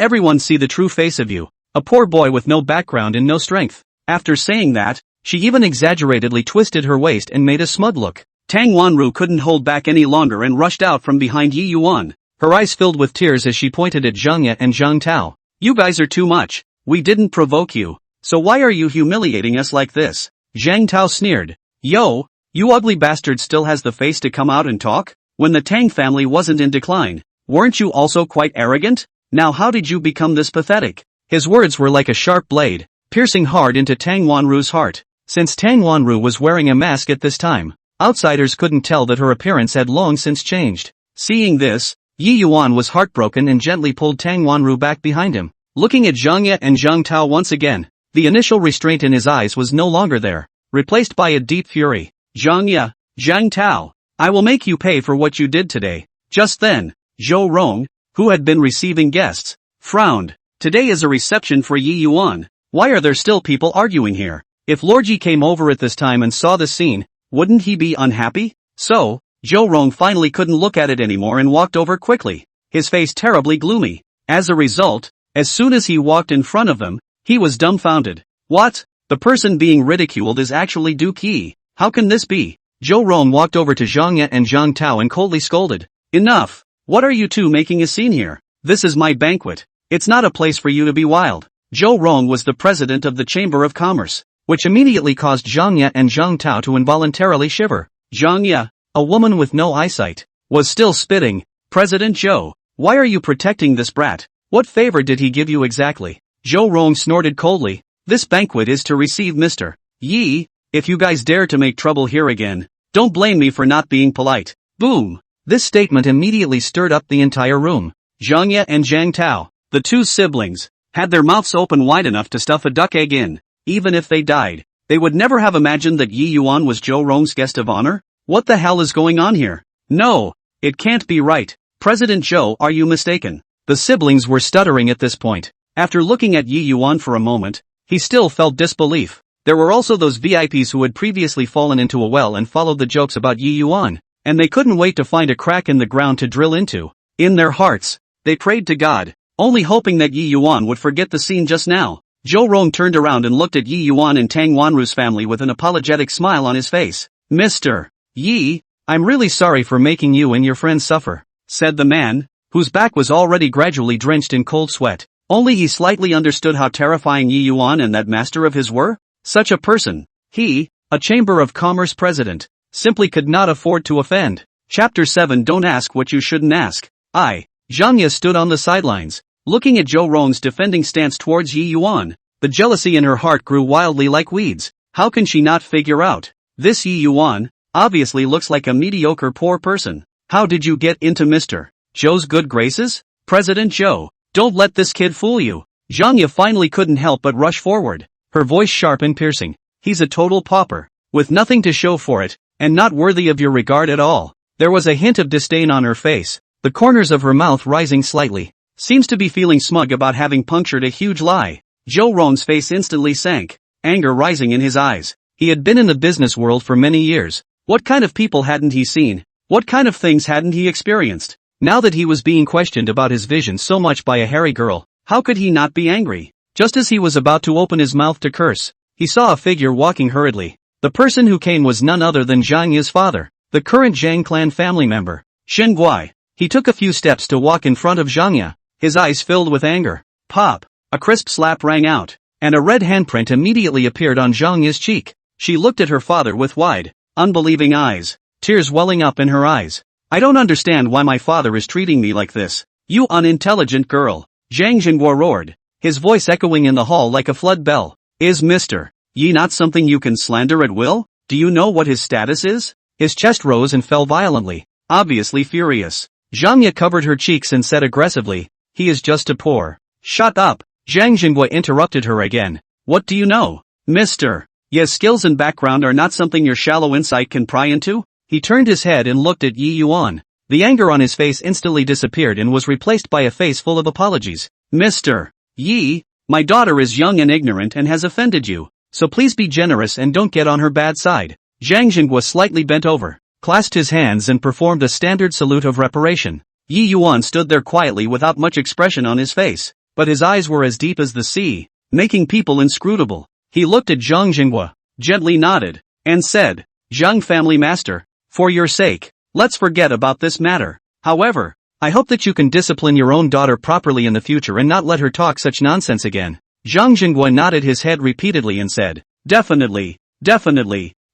[SPEAKER 1] everyone see the true face of you, a poor boy with no background and no strength. After saying that, she even exaggeratedly twisted her waist and made a smug look. Tang Wanru couldn't hold back any longer and rushed out from behind Yi Yuan. Her eyes filled with tears as she pointed at Zhang and Zhang Tao. You guys are too much. We didn't provoke you, so why are you humiliating us like this? Zhang Tao sneered. Yo, you ugly bastard still has the face to come out and talk? When the Tang family wasn't in decline, weren't you also quite arrogant? Now how did you become this pathetic? His words were like a sharp blade, piercing hard into Tang Wanru's heart. Since Tang Wanru was wearing a mask at this time, outsiders couldn't tell that her appearance had long since changed. Seeing this, Yi Yuan was heartbroken and gently pulled Tang Wanru back behind him. Looking at Zhang and Zhang Tao once again, the initial restraint in his eyes was no longer there, replaced by a deep fury. Zhang Tao, I will make you pay for what you did today. Just then, Zhou Rong, who had been receiving guests, frowned. Today is a reception for Yi Yuan. Why are there still people arguing here? If Lord Yi came over at this time and saw the scene, wouldn't he be unhappy? So, Zhou Rong finally couldn't look at it anymore and walked over quickly, his face terribly gloomy. As a result, as soon as he walked in front of them, he was dumbfounded. What? The person being ridiculed is actually Duke Yi. How can this be? Zhou Rong walked over to Zhang and Zhang Tao and coldly scolded. Enough! What are you two making a scene here? This is my banquet. It's not a place for you to be wild. Zhou Rong was the president of the Chamber of Commerce, which immediately caused Zhang and Zhang Tao to involuntarily shiver. Zhang, a woman with no eyesight, was still spitting. President Zhou, why are you protecting this brat? What favor did he give you exactly? Zhou Rong snorted coldly. This banquet is to receive Mr. Yi. If you guys dare to make trouble here again, don't blame me for not being polite. Boom! This statement immediately stirred up the entire room. Zhang and Zhang Tao, the two siblings, had their mouths open wide enough to stuff a duck egg in. Even if they died, they would never have imagined that Yi Yuan was Zhou Rong's guest of honor. What the hell is going on here? No, it can't be right. President Zhou, are you mistaken? The siblings were stuttering at this point. After looking at Yi Yuan for a moment, he still felt disbelief. There were also those VIPs who had previously fallen into a well and followed the jokes about Yi Yuan, and they couldn't wait to find a crack in the ground to drill into. In their hearts, they prayed to God, only hoping that Yi Yuan would forget the scene just now. Zhou Rong turned around and looked at Yi Yuan and Tang Wanru's family with an apologetic smile on his face. Mr. Yi, I'm really sorry for making you and your friends suffer, said the man, whose back was already gradually drenched in cold sweat. Only he slightly understood how terrifying Yi Yuan and that master of his were. Such a person, he, a Chamber of Commerce president, simply could not afford to offend. Chapter 7. Don't ask what you shouldn't ask. Zhang stood on the sidelines, looking at Zhou Rong's defending stance towards Yi Yuan. The jealousy in her heart grew wildly like weeds. How can she not figure out? This Yi Yuan obviously looks like a mediocre poor person. How did you get into Mr. Zhou's good graces? President Zhou, don't let this kid fool you. Zhang finally couldn't help but rush forward, her voice sharp and piercing. He's a total pauper, with nothing to show for it, and not worthy of your regard at all. There was a hint of disdain on her face, the corners of her mouth rising slightly. Seems to be feeling smug about having punctured a huge lie. Zhou Rong's face instantly sank, anger rising in his eyes. He had been in the business world for many years. What kind of people hadn't he seen? What kind of things hadn't he experienced? Now that he was being questioned about his vision so much by a hairy girl, how could he not be angry? Just as he was about to open his mouth to curse, he saw a figure walking hurriedly. The person who came was none other than Zhang's father, the current Zhang clan family member, Shen Guai. He took a few steps to walk in front of Zhang, his eyes filled with anger. Pop! A crisp slap rang out, and a red handprint immediately appeared on Zhang's cheek. She looked at her father with wide, unbelieving eyes, tears welling up in her eyes. I don't understand why my father is treating me like this. You unintelligent girl! Zhang Zhenguo roared, his voice echoing in the hall like a flood bell. Is Mr. Yi not something you can slander at will? Do you know what his status is? His chest rose and fell violently, obviously furious. Zhang covered her cheeks and said aggressively, he is just a poor. Shut up! Zhang Xingyu interrupted her again. What do you know? Mister. Yes, skills and background are not something your shallow insight can pry into? He turned his head and looked at Yi Yuan. The anger on his face instantly disappeared and was replaced by a face full of apologies. Mr. Yi, my daughter is young and ignorant and has offended you, so please be generous and don't get on her bad side. Zhang Xingyu slightly bent over, clasped his hands and performed a standard salute of reparation. Yi Yuan stood there quietly without much expression on his face, but his eyes were as deep as the sea, making people inscrutable. He looked at Zhang Xingyu, gently nodded, and said, Zhang family master, for your sake, let's forget about this matter. However, I hope that you can discipline your own daughter properly in the future and not let her talk such nonsense again. Zhang Xingyu nodded his head repeatedly and said, Definitely,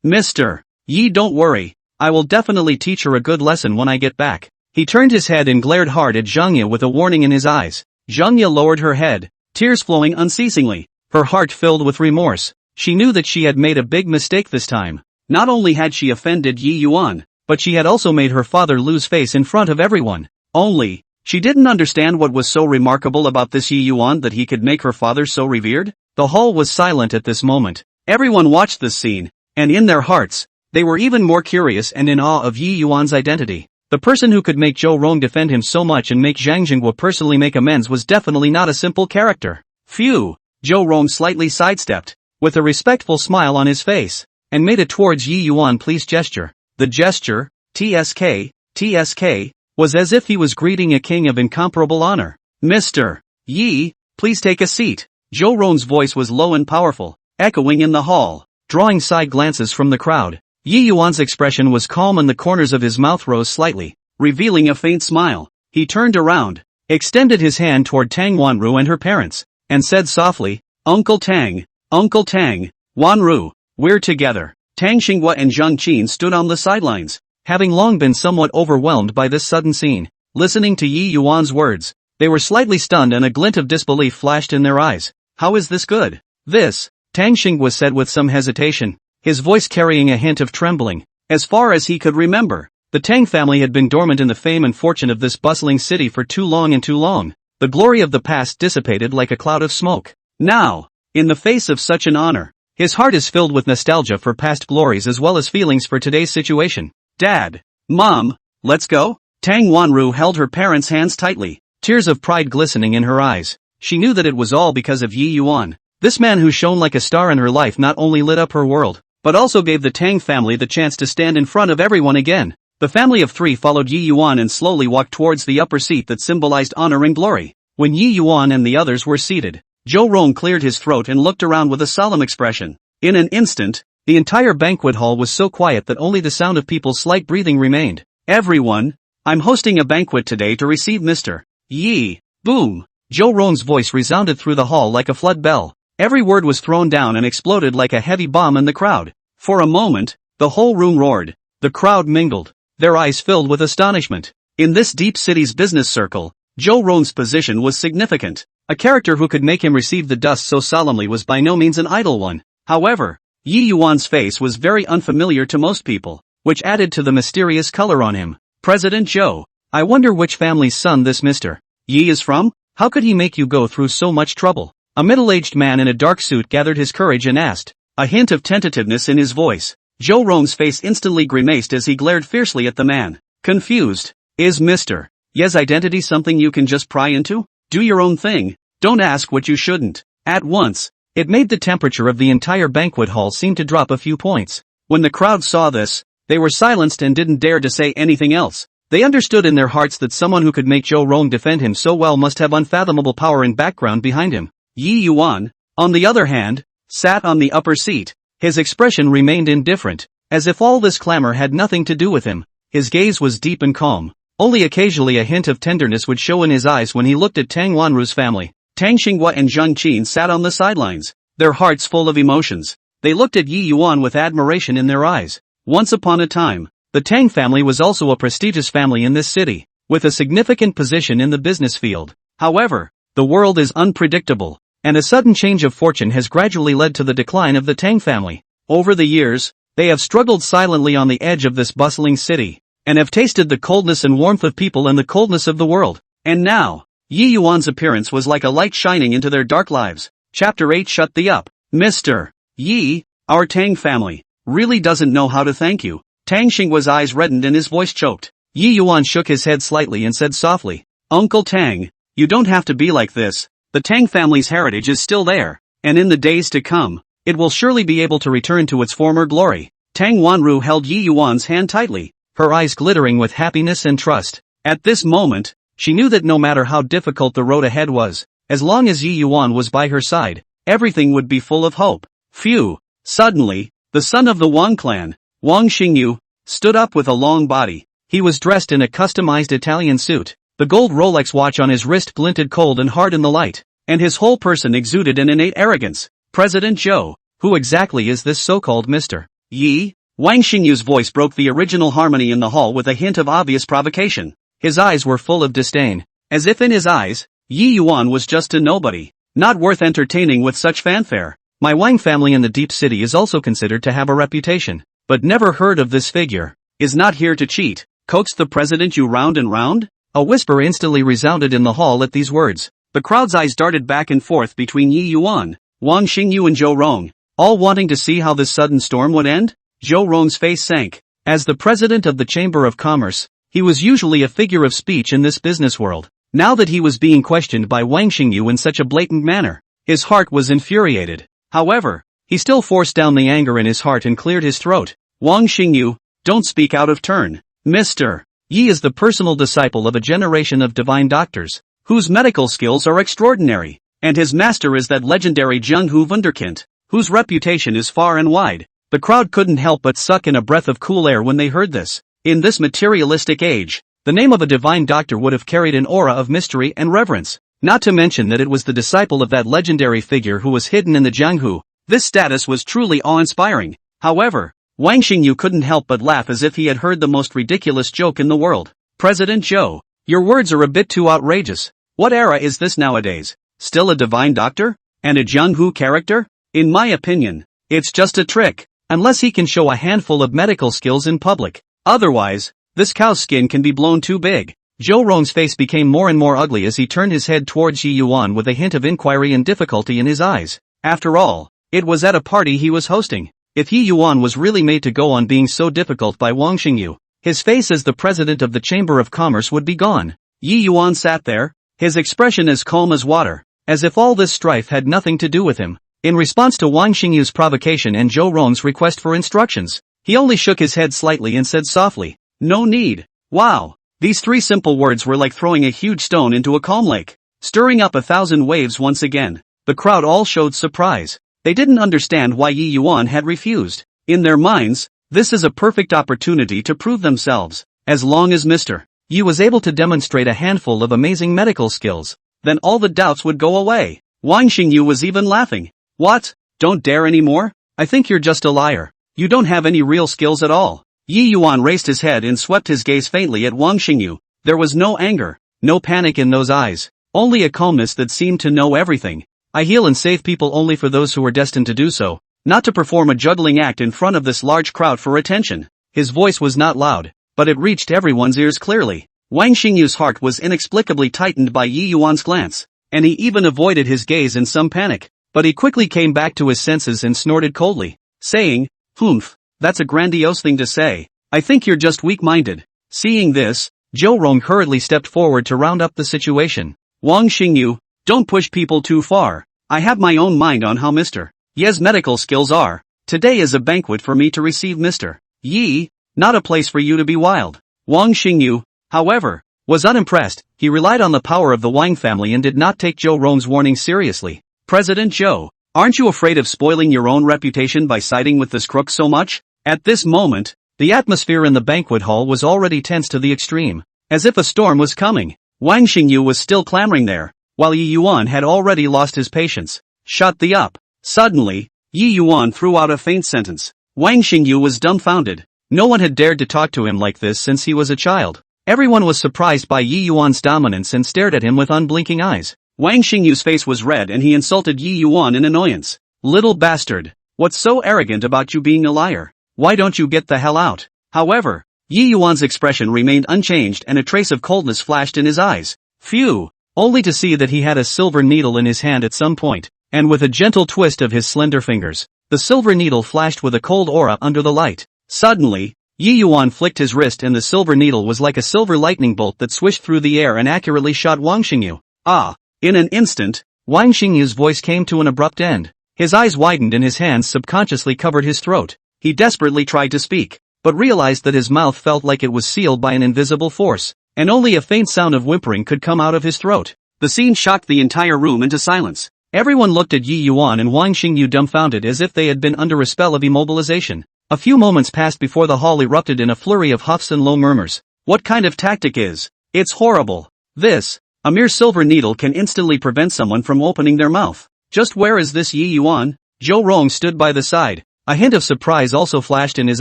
[SPEAKER 1] Mr. Yi, don't worry, I will definitely teach her a good lesson when I get back. He turned his head and glared hard at Zhangya with a warning in his eyes. Zhangya lowered her head, tears flowing unceasingly, her heart filled with remorse. She knew that she had made a big mistake this time. Not only had she offended Yi Yuan, but she had also made her father lose face in front of everyone. Only, she didn't understand what was so remarkable about this Yi Yuan that he could make her father so revered. The hall was silent at this moment. Everyone watched this scene, and in their hearts, they were even more curious and in awe of Yi Yuan's identity. The person who could make Zhou Rong defend him so much and make Zhang Xingyu personally make amends was definitely not a simple character. Phew! Zhou Rong slightly sidestepped, with a respectful smile on his face, and made a towards Yi Yuan please gesture. The gesture, TSK, was as if he was greeting a king of incomparable honor. Mr. Yi, please take a seat. Zhou Rong's voice was low and powerful, echoing in the hall, drawing side glances from the crowd. Yi Yuan's expression was calm and the corners of his mouth rose slightly, revealing a faint smile. He turned around, extended his hand toward Tang Wanru and her parents, and said softly, Uncle Tang, Wanru, we're together. Tang Xingyu and Zhang Qin stood on the sidelines, having long been somewhat overwhelmed by this sudden scene. Listening to Yi Yuan's words, they were slightly stunned and a glint of disbelief flashed in their eyes. How is this good? This, Tang Xingyu said with some hesitation, his voice carrying a hint of trembling. As far as he could remember, the Tang family had been dormant in the fame and fortune of this bustling city for too long. The glory of the past dissipated like a cloud of smoke. Now, in the face of such an honor, his heart is filled with nostalgia for past glories as well as feelings for today's situation. Dad, Mom, let's go? Tang Wanru held her parents' hands tightly, tears of pride glistening in her eyes. She knew that it was all because of Yi Yuan. This man who shone like a star in her life not only lit up her world, but also gave the Tang family the chance to stand in front of everyone again. The family of three followed Yi Yuan and slowly walked towards the upper seat that symbolized honor and glory. When Yi Yuan and the others were seated, Zhou Rong cleared his throat and looked around with a solemn expression. In an instant, the entire banquet hall was so quiet that only the sound of people's slight breathing remained. Everyone, I'm hosting a banquet today to receive Mr. Yi. Boom! Zhou Rong's voice resounded through the hall like a flood bell. Every word was thrown down and exploded like a heavy bomb in the crowd. For a moment, the whole room roared. The crowd mingled, their eyes filled with astonishment. In this deep city's business circle, Zhou Rong's position was significant. A character who could make him receive the dust so solemnly was by no means an idle one. However, Yi Yuan's face was very unfamiliar to most people, which added to the mysterious color on him. President Zhou, I wonder which family's son this Mr. Yi is from? How could he make you go through so much trouble? A middle-aged man in a dark suit gathered his courage and asked, a hint of tentativeness in his voice. Zhou Rong's face instantly grimaced as he glared fiercely at the man. Confused. Is Mr. Yi's identity something you can just pry into? Do your own thing. Don't ask what you shouldn't. At once, it made the temperature of the entire banquet hall seem to drop a few points. When the crowd saw this, they were silenced and didn't dare to say anything else. They understood in their hearts that someone who could make Zhou Rong defend him so well must have unfathomable power and background behind him. Yi Yuan, on the other hand, sat on the upper seat. His expression remained indifferent, as if all this clamor had nothing to do with him. His gaze was deep and calm. Only occasionally a hint of tenderness would show in his eyes when he looked at Tang Wanru's family. Tang Xingyu and Zhang Qin sat on the sidelines, their hearts full of emotions. They looked at Yi Yuan with admiration in their eyes. Once upon a time, the Tang family was also a prestigious family in this city, with a significant position in the business field. However, the world is unpredictable, and a sudden change of fortune has gradually led to the decline of the Tang family. Over the years, they have struggled silently on the edge of this bustling city, and have tasted the coldness and warmth of people and the coldness of the world. And now, Yi Yuan's appearance was like a light shining into their dark lives. Chapter 8 Shut the up. Mr. Yi, our Tang family, really doesn't know how to thank you. Tang Xinghua's eyes reddened and his voice choked. Yi Yuan shook his head slightly and said softly, Uncle Tang, you don't have to be like this. The Tang family's heritage is still there, and in the days to come, it will surely be able to return to its former glory. Tang Wanru held Yi Yuan's hand tightly, her eyes glittering with happiness and trust. At this moment, she knew that no matter how difficult the road ahead was, as long as Yi Yuan was by her side, everything would be full of hope. Phew! Suddenly, the son of the Wang clan, Wang Xingyu, stood up with a long body. He was dressed in a customized Italian suit. The gold Rolex watch on his wrist glinted cold and hard in the light, and his whole person exuded an innate arrogance. President Zhou, who exactly is this so-called Mr. Yi? Wang Xingyu's voice broke the original harmony in the hall with a hint of obvious provocation. His eyes were full of disdain, as if in his eyes, Yi Yuan was just a nobody, not worth entertaining with such fanfare. My Wang family in the deep city is also considered to have a reputation, but never heard of this figure. Is not here to cheat, coaxed the president you round and round? A whisper instantly resounded in the hall at these words. The crowd's eyes darted back and forth between Yi Yuan, Wang Xingyu and Zhou Rong, all wanting to see how this sudden storm would end. Zhou Rong's face sank. As the president of the Chamber of Commerce, he was usually a figure of speech in this business world. Now that he was being questioned by Wang Xingyu in such a blatant manner, his heart was infuriated. However, he still forced down the anger in his heart and cleared his throat. Wang Xingyu, don't speak out of turn. Mr. Yi is the personal disciple of a generation of divine doctors, whose medical skills are extraordinary, and his master is that legendary Zhang wunderkind, whose reputation is far and wide. The crowd couldn't help but suck in a breath of cool air when they heard this. In this materialistic age, the name of a divine doctor would have carried an aura of mystery and reverence, not to mention that it was the disciple of that legendary figure who was hidden in the Jianghu. This status was truly awe-inspiring. However, Wang Xingyu couldn't help but laugh as if he had heard the most ridiculous joke in the world. President Zhou, your words are a bit too outrageous. What era is this nowadays? Still a divine doctor? And a Jianghu character? In my opinion, it's just a trick, unless he can show a handful of medical skills in public. Otherwise, this cow's skin can be blown too big. Zhou Rong's face became more and more ugly as he turned his head towards Yi Yuan with a hint of inquiry and difficulty in his eyes. After all, it was at a party he was hosting. If Yi Yuan was really made to go on being so difficult by Wang Xingyu, his face as the president of the Chamber of Commerce would be gone. Yi Yuan sat there, his expression as calm as water, as if all this strife had nothing to do with him. In response to Wang Xingyu's provocation and Zhou Rong's request for instructions, he only shook his head slightly and said softly, no need. Wow. These three simple words were like throwing a huge stone into a calm lake, stirring up 1,000 waves once again. The crowd all showed surprise. They didn't understand why Yi Yuan had refused. In their minds, this is a perfect opportunity to prove themselves. As long as Mr. Yi was able to demonstrate a handful of amazing medical skills, then all the doubts would go away. Wang Xingyu was even laughing. What? Don't dare anymore? I think you're just a liar. You don't have any real skills at all. Yi Yuan raised his head and swept his gaze faintly at Wang Xingyu. There was no anger, no panic in those eyes, only a calmness that seemed to know everything. I heal and save people only for those who are destined to do so, not to perform a juggling act in front of this large crowd for attention. His voice was not loud, but it reached everyone's ears clearly. Wang Xingyu's heart was inexplicably tightened by Yi Yuan's glance, and he even avoided his gaze in some panic. But he quickly came back to his senses and snorted coldly, saying, "Humph, that's a grandiose thing to say. I think you're just weak-minded." Seeing this, Zhou Rong hurriedly stepped forward to round up the situation. Wang Xingyu, don't push people too far. I have my own mind on how Mr. Yi's medical skills are. Today is a banquet for me to receive Mr. Yi, not a place for you to be wild. Wang Xingyu, however, was unimpressed. He relied on the power of the Wang family and did not take Zhou Rong's warning seriously. President Zhou, aren't you afraid of spoiling your own reputation by siding with this crook so much? At this moment, the atmosphere in the banquet hall was already tense to the extreme, as if a storm was coming. Wang Xingyu was still clamoring there, while Yi Yuan had already lost his patience. Shut the up. Suddenly, Yi Yuan threw out a faint sentence. Wang Xingyu was dumbfounded. No one had dared to talk to him like this since he was a child. Everyone was surprised by Yi Yuan's dominance and stared at him with unblinking eyes. Wang Xingyu's face was red and he insulted Yi Yuan in annoyance. Little bastard. What's so arrogant about you being a liar? Why don't you get the hell out? However, Yi Yuan's expression remained unchanged and a trace of coldness flashed in his eyes. Phew. only to see that he had a silver needle in his hand at some point, and with a gentle twist of his slender fingers, the silver needle flashed with a cold aura under the light. Suddenly, Yi Yuan flicked his wrist and the silver needle was like a silver lightning bolt that swished through the air and accurately shot Wang Xingyu. Ah! In an instant, Wang Xingyu's voice came to an abrupt end. His eyes widened and his hands subconsciously covered his throat. He desperately tried to speak, but realized that his mouth felt like it was sealed by an invisible force, and only a faint sound of whimpering could come out of his throat. The scene shocked the entire room into silence. Everyone looked at Yi Yuan and Wang Xingyu dumbfounded as if they had been under a spell of immobilization. A few moments passed before the hall erupted in a flurry of huffs and low murmurs. What kind of tactic is? It's horrible. This, a mere silver needle can instantly prevent someone from opening their mouth. Just where is this Yi Yuan? Zhou Rong stood by the side. A hint of surprise also flashed in his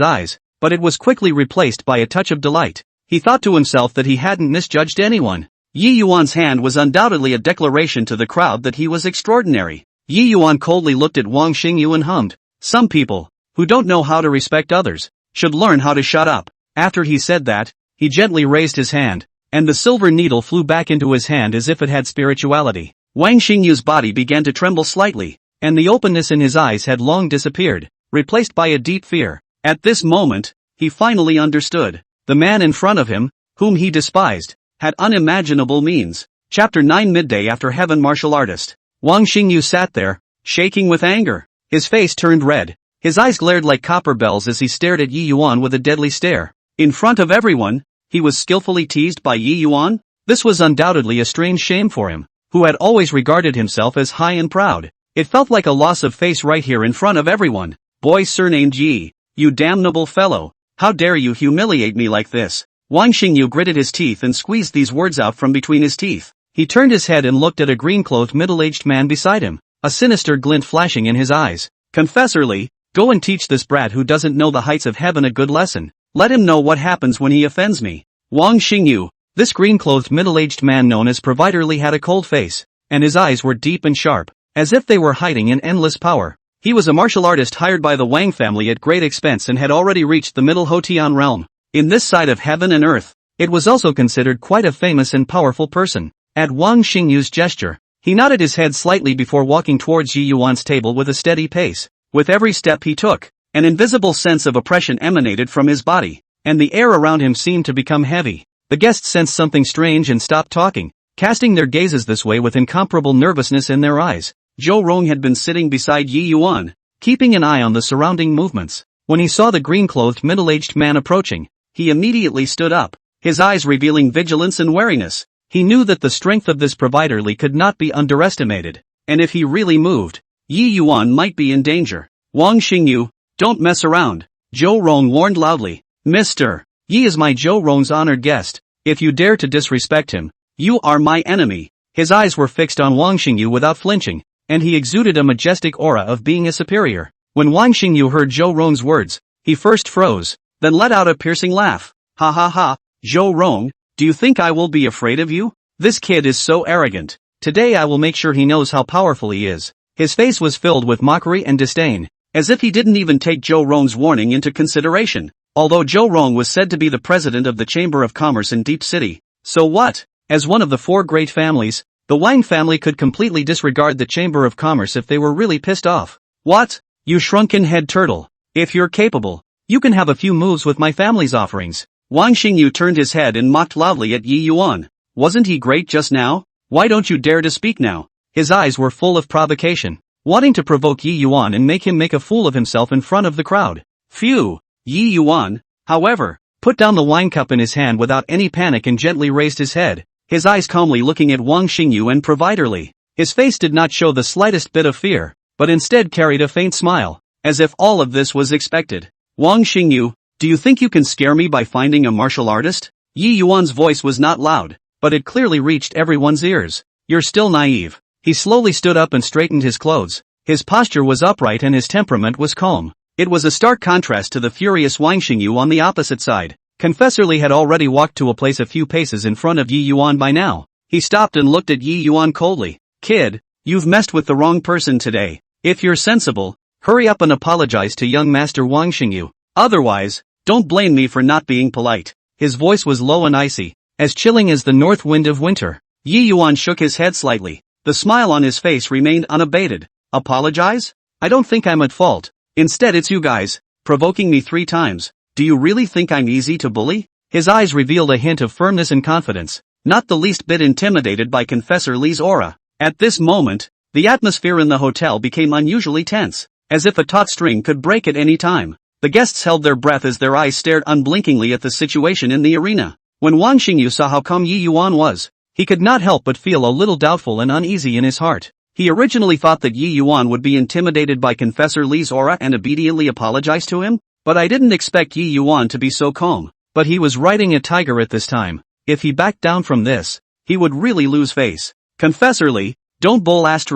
[SPEAKER 1] eyes, but it was quickly replaced by a touch of delight. He thought to himself that he hadn't misjudged anyone. Yi Yuan's hand was undoubtedly a declaration to the crowd that he was extraordinary. Yi Yuan coldly looked at Wang Xingyu and hummed. Some people, who don't know how to respect others, should learn how to shut up. After he said that, he gently raised his hand, and the silver needle flew back into his hand as if it had spirituality. Wang Xingyu's body began to tremble slightly, and the openness in his eyes had long disappeared, replaced by a deep fear. At this moment, he finally understood. The man in front of him, whom he despised, had unimaginable means. Chapter 9 Midday after heaven. Martial artist. Wang Xingyu sat there, shaking with anger. His face turned red. His eyes glared like copper bells as he stared at Yi Yuan with a deadly stare. In front of everyone, he was skillfully teased by Yi Yuan? This was undoubtedly a strange shame for him, who had always regarded himself as high and proud. It felt like a loss of face right here in front of everyone. Boy surnamed Yi, you damnable fellow, how dare you humiliate me like this? Wang Xingyu gritted his teeth and squeezed these words out from between his teeth. He turned his head and looked at a green-clothed middle-aged man beside him, a sinister glint flashing in his eyes. Confessorly, go and teach this brat who doesn't know the heights of heaven a good lesson. Let him know what happens when he offends me. Wang Xingyu, this green-clothed middle-aged man known as Providerly had a cold face, and his eyes were deep and sharp, as if they were hiding an endless power. He was a martial artist hired by the Wang family at great expense and had already reached the Middle Hotian realm. In this side of heaven and earth, it was also considered quite a famous and powerful person. At Wang Xingyu's gesture, he nodded his head slightly before walking towards Yi Yuan's table with a steady pace. With every step he took, an invisible sense of oppression emanated from his body, and the air around him seemed to become heavy. The guests sensed something strange and stopped talking, casting their gazes this way with incomparable nervousness in their eyes. Zhou Rong had been sitting beside Yi Yuan, keeping an eye on the surrounding movements. When he saw the green-clothed middle-aged man approaching, he immediately stood up, his eyes revealing vigilance and wariness. He knew that the strength of this Providerly could not be underestimated, and if he really moved, Yi Yuan might be in danger. Wang Xingyu, don't mess around, Zhou Rong warned loudly. Mr. Yi is my Zhou Rong's honored guest. If you dare to disrespect him, you are my enemy. His eyes were fixed on Wang Xingyu without flinching, and he exuded a majestic aura of being a superior. When Wang Xingyu heard Zhou Rong's words, he first froze, then let out a piercing laugh. Ha ha ha, Zhou Rong, do you think I will be afraid of you? This kid is so arrogant. Today I will make sure he knows how powerful he is. His face was filled with mockery and disdain, as if he didn't even take Zhou Rong's warning into consideration. Although Zhou Rong was said to be the president of the Chamber of Commerce in Deep City, so what? As one of the four great families, the Wang family could completely disregard the Chamber of Commerce if they were really pissed off. What? You shrunken head turtle. If you're capable, you can have a few moves with my family's offerings. Wang Xingyu turned his head and mocked loudly at Yi Yuan. Wasn't he great just now? Why don't you dare to speak now? His eyes were full of provocation, wanting to provoke Yi Yuan and make him make a fool of himself in front of the crowd. Phew! Yi Yuan, however, put down the wine cup in his hand without any panic and gently raised his head, his eyes calmly looking at Wang Xingyu and Providerly. His face did not show the slightest bit of fear, but instead carried a faint smile, as if all of this was expected. Wang Xingyu, do you think you can scare me by finding a martial artist? Yi Yuan's voice was not loud, but it clearly reached everyone's ears. You're still naive. He slowly stood up and straightened his clothes. His posture was upright and his temperament was calm. It was a stark contrast to the furious Wang Xingyu on the opposite side. Confessorly had already walked to a place a few paces in front of Yi Yuan by now. He stopped and looked at Yi Yuan coldly. Kid, you've messed with the wrong person today. If you're sensible, hurry up and apologize to young master Wang Xingyu. Otherwise, don't blame me for not being polite. His voice was low and icy, as chilling as the north wind of winter. Yi Yuan shook his head slightly. The smile on his face remained unabated. Apologize? I don't think I'm at fault. Instead it's you guys, provoking me 3 times. Do you really think I'm easy to bully? His eyes revealed a hint of firmness and confidence, not the least bit intimidated by Confessor Li's aura. At this moment, the atmosphere in the hotel became unusually tense, as if a taut string could break at any time. The guests held their breath as their eyes stared unblinkingly at the situation in the arena. When Wang Xingyu saw how calm Yi Yuan was, he could not help but feel a little doubtful and uneasy in his heart. He originally thought that Yi Yuan would be intimidated by Confessor Li's aura and obediently apologize to him, but I didn't expect Yi Yuan to be so calm. But he was riding a tiger at this time. If he backed down from this, he would really lose face. Confessor Li, don't bowl ****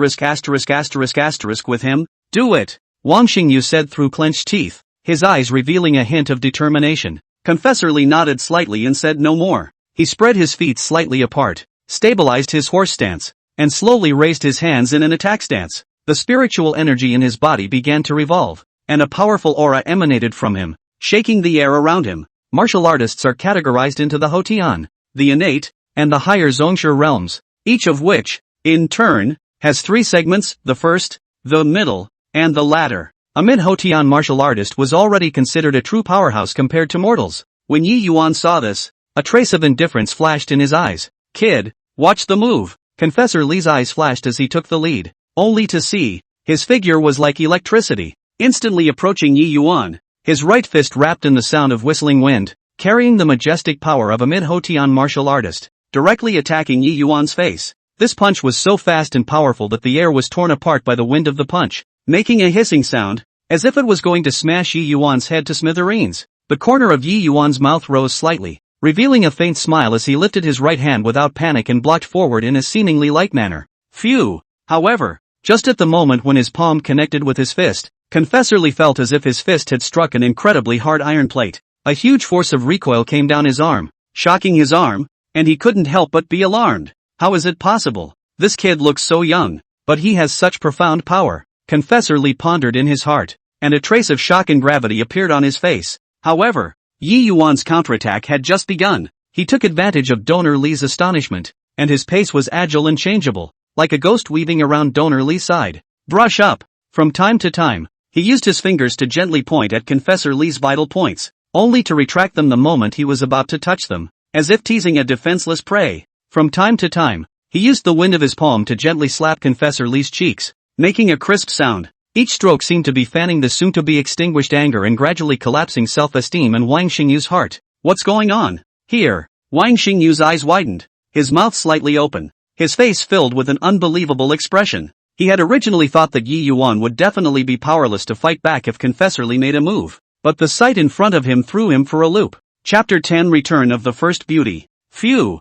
[SPEAKER 1] with him, do it, Wang Xingyu said through clenched teeth, his eyes revealing a hint of determination. Confessor Li nodded slightly and said no more. He spread his feet slightly apart, stabilized his horse stance, and slowly raised his hands in an attack stance. The spiritual energy in his body began to revolve, and a powerful aura emanated from him, shaking the air around him. Martial artists are categorized into the Hotian, the innate, and the higher Zhongshu realms, each of which, in turn, has 3 segments, the first, the middle, and the latter. A mid-Hotian martial artist was already considered a true powerhouse compared to mortals. When Yi Yuan saw this, a trace of indifference flashed in his eyes. Kid, watch the move. Confessor Li's eyes flashed as he took the lead, only to see, his figure was like electricity, instantly approaching Yi Yuan, his right fist wrapped in the sound of whistling wind, carrying the majestic power of a mid-Hotian martial artist, directly attacking Yi Yuan's face. This punch was so fast and powerful that the air was torn apart by the wind of the punch, making a hissing sound, as if it was going to smash Yi Yuan's head to smithereens. The corner of Yi Yuan's mouth rose slightly, revealing a faint smile as he lifted his right hand without panic and blocked forward in a seemingly light manner. Phew! However, just at the moment when his palm connected with his fist, Confessor Li felt as if his fist had struck an incredibly hard iron plate. A huge force of recoil came down his arm, shocking his arm, and he couldn't help but be alarmed. How is it possible? This kid looks so young, but he has such profound power. Confessor Li pondered in his heart, and a trace of shock and gravity appeared on his face. However, Yi Yuan's counterattack had just begun. He took advantage of Donor Li's astonishment, and his pace was agile and changeable, like a ghost weaving around Donor Li's side. Brush up. From time to time, he used his fingers to gently point at Confessor Li's vital points, only to retract them the moment he was about to touch them, as if teasing a defenseless prey. From time to time, he used the wind of his palm to gently slap Confessor Li's cheeks, making a crisp sound. Each stroke seemed to be fanning the soon-to-be extinguished anger and gradually collapsing self-esteem in Wang Xingyu's heart. What's going on here? Wang Xingyu's eyes widened, his mouth slightly open, his face filled with an unbelievable expression. He had originally thought that Yi Yuan would definitely be powerless to fight back if Confessor Li made a move, but the sight in front of him threw him for a loop. Chapter 10 Return of the First Beauty. Phew!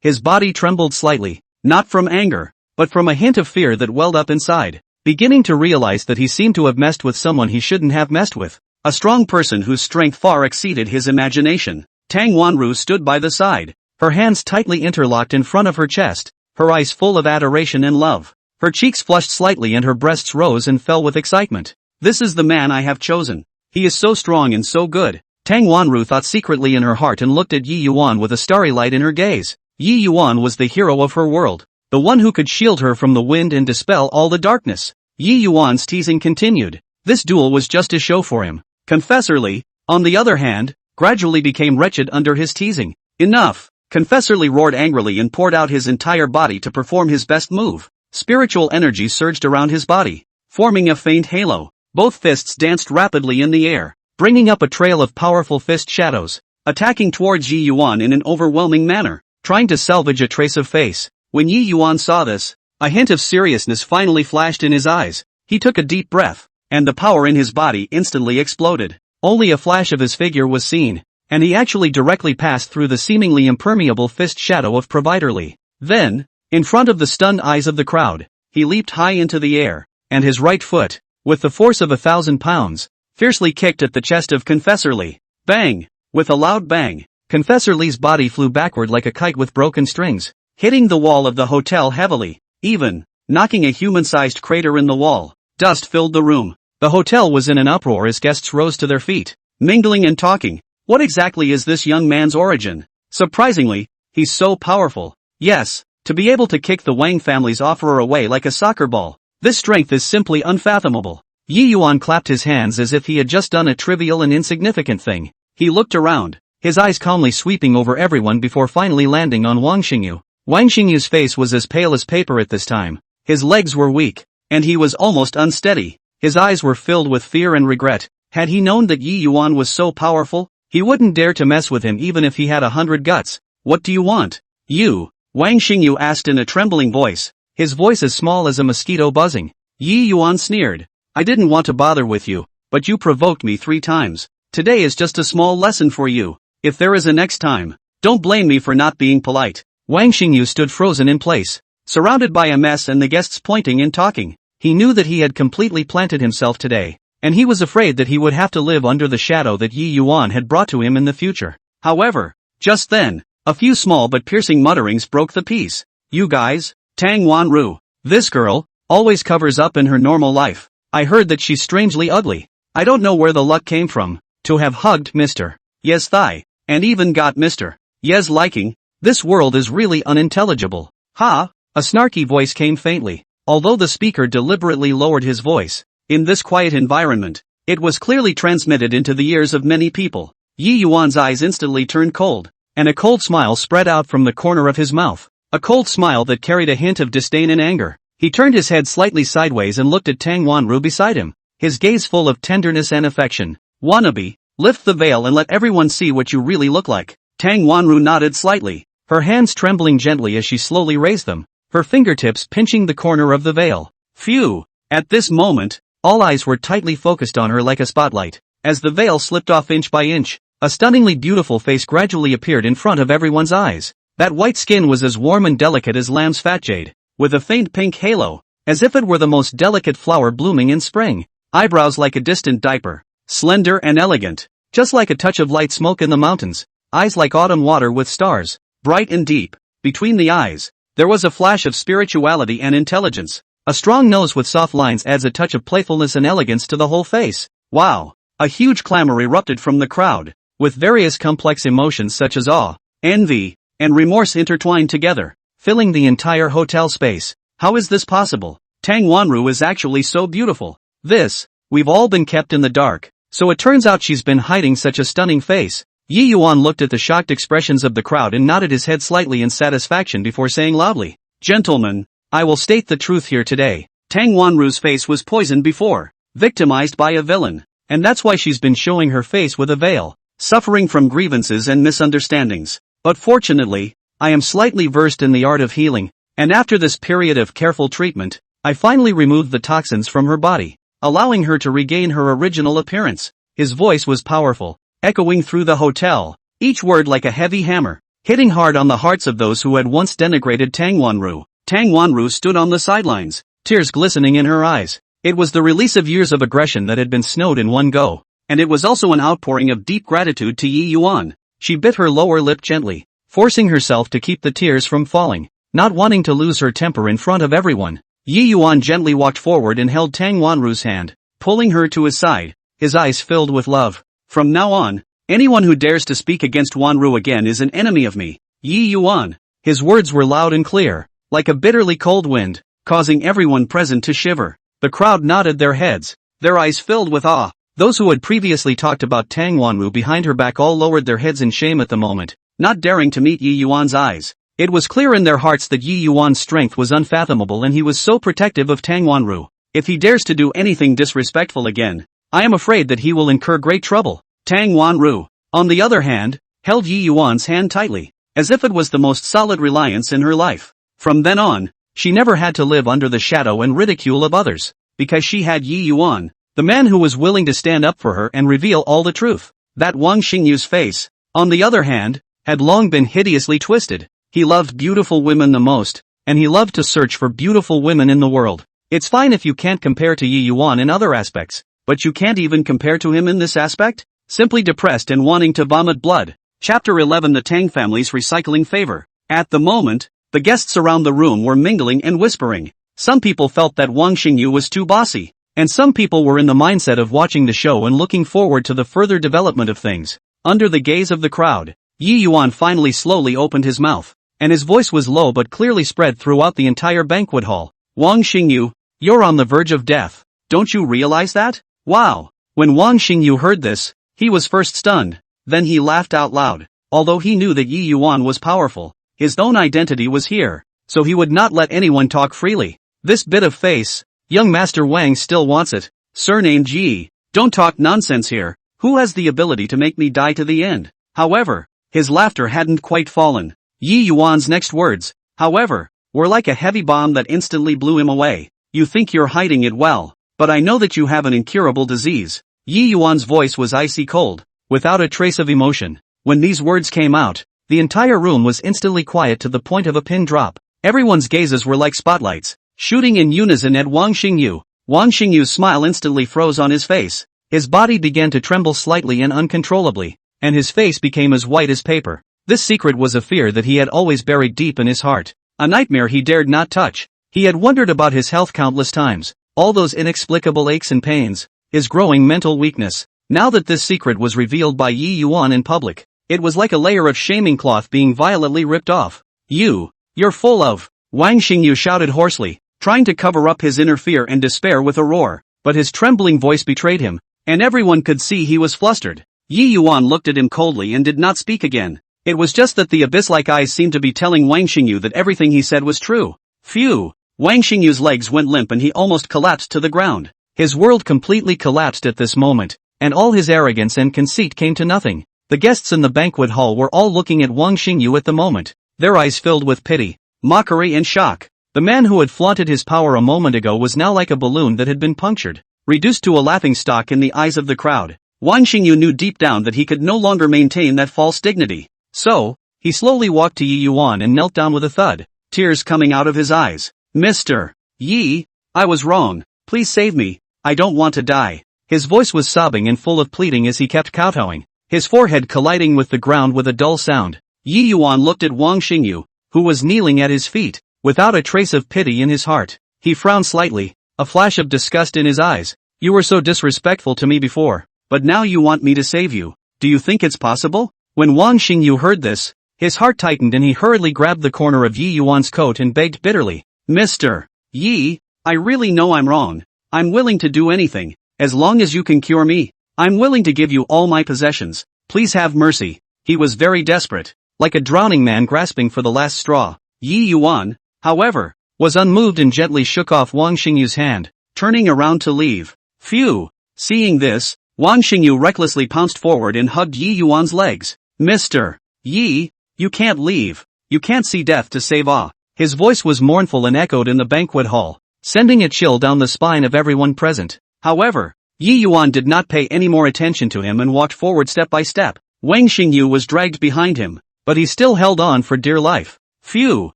[SPEAKER 1] His body trembled slightly, not from anger, but from a hint of fear that welled up inside. Beginning to realize that he seemed to have messed with someone he shouldn't have messed with. A strong person whose strength far exceeded his imagination. Tang Wanru stood by the side, her hands tightly interlocked in front of her chest, her eyes full of adoration and love. Her cheeks flushed slightly and her breasts rose and fell with excitement. This is the man I have chosen. He is so strong and so good. Tang Wanru thought secretly in her heart and looked at Yi Yuan with a starry light in her gaze. Yi Yuan was the hero of her world, the one who could shield her from the wind and dispel all the darkness. Yi Yuan's teasing continued. This duel was just a show for him. Confessor Li, on the other hand, gradually became wretched under his teasing. Enough! Confessor Li roared angrily and poured out his entire body to perform his best move. Spiritual energy surged around his body, forming a faint halo. Both fists danced rapidly in the air, bringing up a trail of powerful fist shadows, attacking towards Yi Yuan in an overwhelming manner, trying to salvage a trace of face. When Yi Yuan saw this, a hint of seriousness finally flashed in his eyes. He took a deep breath, and the power in his body instantly exploded. Only a flash of his figure was seen, and he actually directly passed through the seemingly impermeable fist shadow of Provider Li. Then, in front of the stunned eyes of the crowd, he leaped high into the air, and his right foot, with the force of 1,000 pounds, fiercely kicked at the chest of Confessor Li. Bang! With a loud bang, Confessor Li's body flew backward like a kite with broken strings, hitting the wall of the hotel heavily, even knocking a human-sized crater in the wall. Dust filled the room. The hotel was in an uproar as guests rose to their feet, mingling and talking. What exactly is this young man's origin? Surprisingly, he's so powerful. Yes, to be able to kick the Wang family's offerer away like a soccer ball. This strength is simply unfathomable. Yi Yuan clapped his hands as if he had just done a trivial and insignificant thing. He looked around, his eyes calmly sweeping over everyone before finally landing on Wang Xingyu. Wang Xingyu's face was as pale as paper at this time. His legs were weak, and he was almost unsteady. His eyes were filled with fear and regret. Had he known that Yi Yuan was so powerful, he wouldn't dare to mess with him even if he had 100 guts. What do you want? You? Wang Xingyu asked in a trembling voice, his voice as small as a mosquito buzzing. Yi Yuan sneered. I didn't want to bother with you, but you provoked me 3 times. Today is just a small lesson for you. If there is a next time, don't blame me for not being polite. Wang Xingyu stood frozen in place, surrounded by a mess and the guests pointing and talking. He knew that he had completely planted himself today, and he was afraid that he would have to live under the shadow that Yi Yuan had brought to him in the future. However, just then, a few small but piercing mutterings broke the peace. You guys, Tang Wanru. This girl always covers up in her normal life. I heard that she's strangely ugly. I don't know where the luck came from, to have hugged Mr. Ye's thigh, and even got Mr. Ye's liking. This world is really unintelligible. Ha! A snarky voice came faintly, although the speaker deliberately lowered his voice. In this quiet environment, it was clearly transmitted into the ears of many people. Yi Yuan's eyes instantly turned cold, and a cold smile spread out from the corner of his mouth. A cold smile that carried a hint of disdain and anger. He turned his head slightly sideways and looked at Tang Wanru beside him, his gaze full of tenderness and affection. Wannabe, lift the veil and let everyone see what you really look like. Tang Wanru nodded slightly, her hands trembling gently as she slowly raised them, her fingertips pinching the corner of the veil. Phew! At this moment, all eyes were tightly focused on her like a spotlight. As the veil slipped off inch by inch, a stunningly beautiful face gradually appeared in front of everyone's eyes. That white skin was as warm and delicate as lamb's fat jade, with a faint pink halo, as if it were the most delicate flower blooming in spring. Eyebrows like a distant diaper, slender and elegant, just like a touch of light smoke in the mountains. Eyes like autumn water with stars, bright and deep. Between the eyes, there was a flash of spirituality and intelligence. A strong nose with soft lines adds a touch of playfulness and elegance to the whole face. Wow! A huge clamor erupted from the crowd, with various complex emotions such as awe, envy, and remorse intertwined together, filling the entire hotel space. How is this possible? Tang Wanru is actually so beautiful. We've all been kept in the dark, so it turns out she's been hiding such a stunning face. Yi Yuan looked at the shocked expressions of the crowd and nodded his head slightly in satisfaction before saying loudly, Gentlemen, I will state the truth here today. Tang Wanru's face was poisoned before, victimized by a villain, and that's why she's been showing her face with a veil, suffering from grievances and misunderstandings. But fortunately, I am slightly versed in the art of healing, and after this period of careful treatment, I finally removed the toxins from her body, allowing her to regain her original appearance. His voice was powerful, echoing through the hotel, each word like a heavy hammer, hitting hard on the hearts of those who had once denigrated Tang Wanru. Tang Wanru stood on the sidelines, tears glistening in her eyes. It was the release of years of aggression that had been snowed in one go, and it was also an outpouring of deep gratitude to Yi Yuan. She bit her lower lip gently, forcing herself to keep the tears from falling, not wanting to lose her temper in front of everyone. Yi Yuan gently walked forward and held Tang Wanru's hand, pulling her to his side, his eyes filled with love. From now on, anyone who dares to speak against Wanru again is an enemy of me. Yi Yuan. His words were loud and clear, like a bitterly cold wind, causing everyone present to shiver. The crowd nodded their heads, their eyes filled with awe. Those who had previously talked about Tang Wanru behind her back all lowered their heads in shame at the moment, not daring to meet Yi Yuan's eyes. It was clear in their hearts that Yi Yuan's strength was unfathomable and he was so protective of Tang Wanru. If he dares to do anything disrespectful again, I am afraid that he will incur great trouble. Tang Wanru, on the other hand, held Yi Yuan's hand tightly, as if it was the most solid reliance in her life. From then on, she never had to live under the shadow and ridicule of others, because she had Yi Yuan, the man who was willing to stand up for her and reveal all the truth. That Wang Xingyu's face, on the other hand, had long been hideously twisted. He loved beautiful women the most, and he loved to search for beautiful women in the world. It's fine if you can't compare to Yi Yuan in other aspects, but you can't even compare to him in this aspect? Simply depressed and wanting to vomit blood. Chapter 11. The Tang family's recycling favor. At the moment, the guests around the room were mingling and whispering. Some people felt that Wang Xingyu was too bossy, and some people were in the mindset of watching the show and looking forward to the further development of things. Under the gaze of the crowd, Yi Yuan finally slowly opened his mouth, and his voice was low but clearly spread throughout the entire banquet hall. Wang Xingyu, you're on the verge of death. Don't you realize that? Wow. When Wang Xingyu heard this, he was first stunned, then he laughed out loud. Although he knew that Yi Yuan was powerful, his own identity was here, so he would not let anyone talk freely. This bit of face, young Master Wang still wants it. Surnamed Yi. Don't talk nonsense here. Who has the ability to make me die to the end? However, his laughter hadn't quite fallen. Yi Yuan's next words, however, were like a heavy bomb that instantly blew him away. You think you're hiding it well, but I know that you have an incurable disease. Yi Yuan's voice was icy cold, without a trace of emotion. When these words came out, the entire room was instantly quiet to the point of a pin drop. Everyone's gazes were like spotlights, shooting in unison at Wang Xingyu. Wang Xingyu's smile instantly froze on his face. His body began to tremble slightly and uncontrollably, and his face became as white as paper. This secret was a fear that he had always buried deep in his heart. A nightmare he dared not touch. He had wondered about his health countless times, all those inexplicable aches and pains, his growing mental weakness. Now that this secret was revealed by Yi Yuan in public, it was like a layer of shaming cloth being violently ripped off. You're full of... Wang Xingyu shouted hoarsely, trying to cover up his inner fear and despair with a roar, but his trembling voice betrayed him, and everyone could see he was flustered. Yi Yuan looked at him coldly and did not speak again. It was just that the abyss-like eyes seemed to be telling Wang Xingyu that everything he said was true. Phew! Wang Xingyu's legs went limp and he almost collapsed to the ground. His world completely collapsed at this moment, and all his arrogance and conceit came to nothing. The guests in the banquet hall were all looking at Wang Xingyu at the moment, their eyes filled with pity, mockery and shock. The man who had flaunted his power a moment ago was now like a balloon that had been punctured, reduced to a laughingstock in the eyes of the crowd. Wang Xingyu knew deep down that he could no longer maintain that false dignity. So, he slowly walked to Yi Yuan and knelt down with a thud, tears coming out of his eyes. Mr. Yi, I was wrong, please save me, I don't want to die. His voice was sobbing and full of pleading as he kept kowtowing, his forehead colliding with the ground with a dull sound. Yi Yuan looked at Wang Xingyu, who was kneeling at his feet, without a trace of pity in his heart. He frowned slightly, a flash of disgust in his eyes. You were so disrespectful to me before, but now you want me to save you. Do you think it's possible? When Wang Xingyu heard this, his heart tightened and he hurriedly grabbed the corner of Yi Yuan's coat and begged bitterly. Mr. Yi, I really know I'm wrong. I'm willing to do anything, as long as you can cure me. I'm willing to give you all my possessions. Please have mercy. He was very desperate, like a drowning man grasping for the last straw. Yi Yuan, however, was unmoved and gently shook off Wang Xingyu's hand, turning around to leave. Phew! Seeing this, Wang Xingyu recklessly pounced forward and hugged Yi Yuan's legs. Mr. Yi, you can't leave. You can't see death to save awe. His voice was mournful and echoed in the banquet hall, sending a chill down the spine of everyone present. However, Yi Yuan did not pay any more attention to him and walked forward step by step. Wang Xingyu was dragged behind him, but he still held on for dear life. Phew!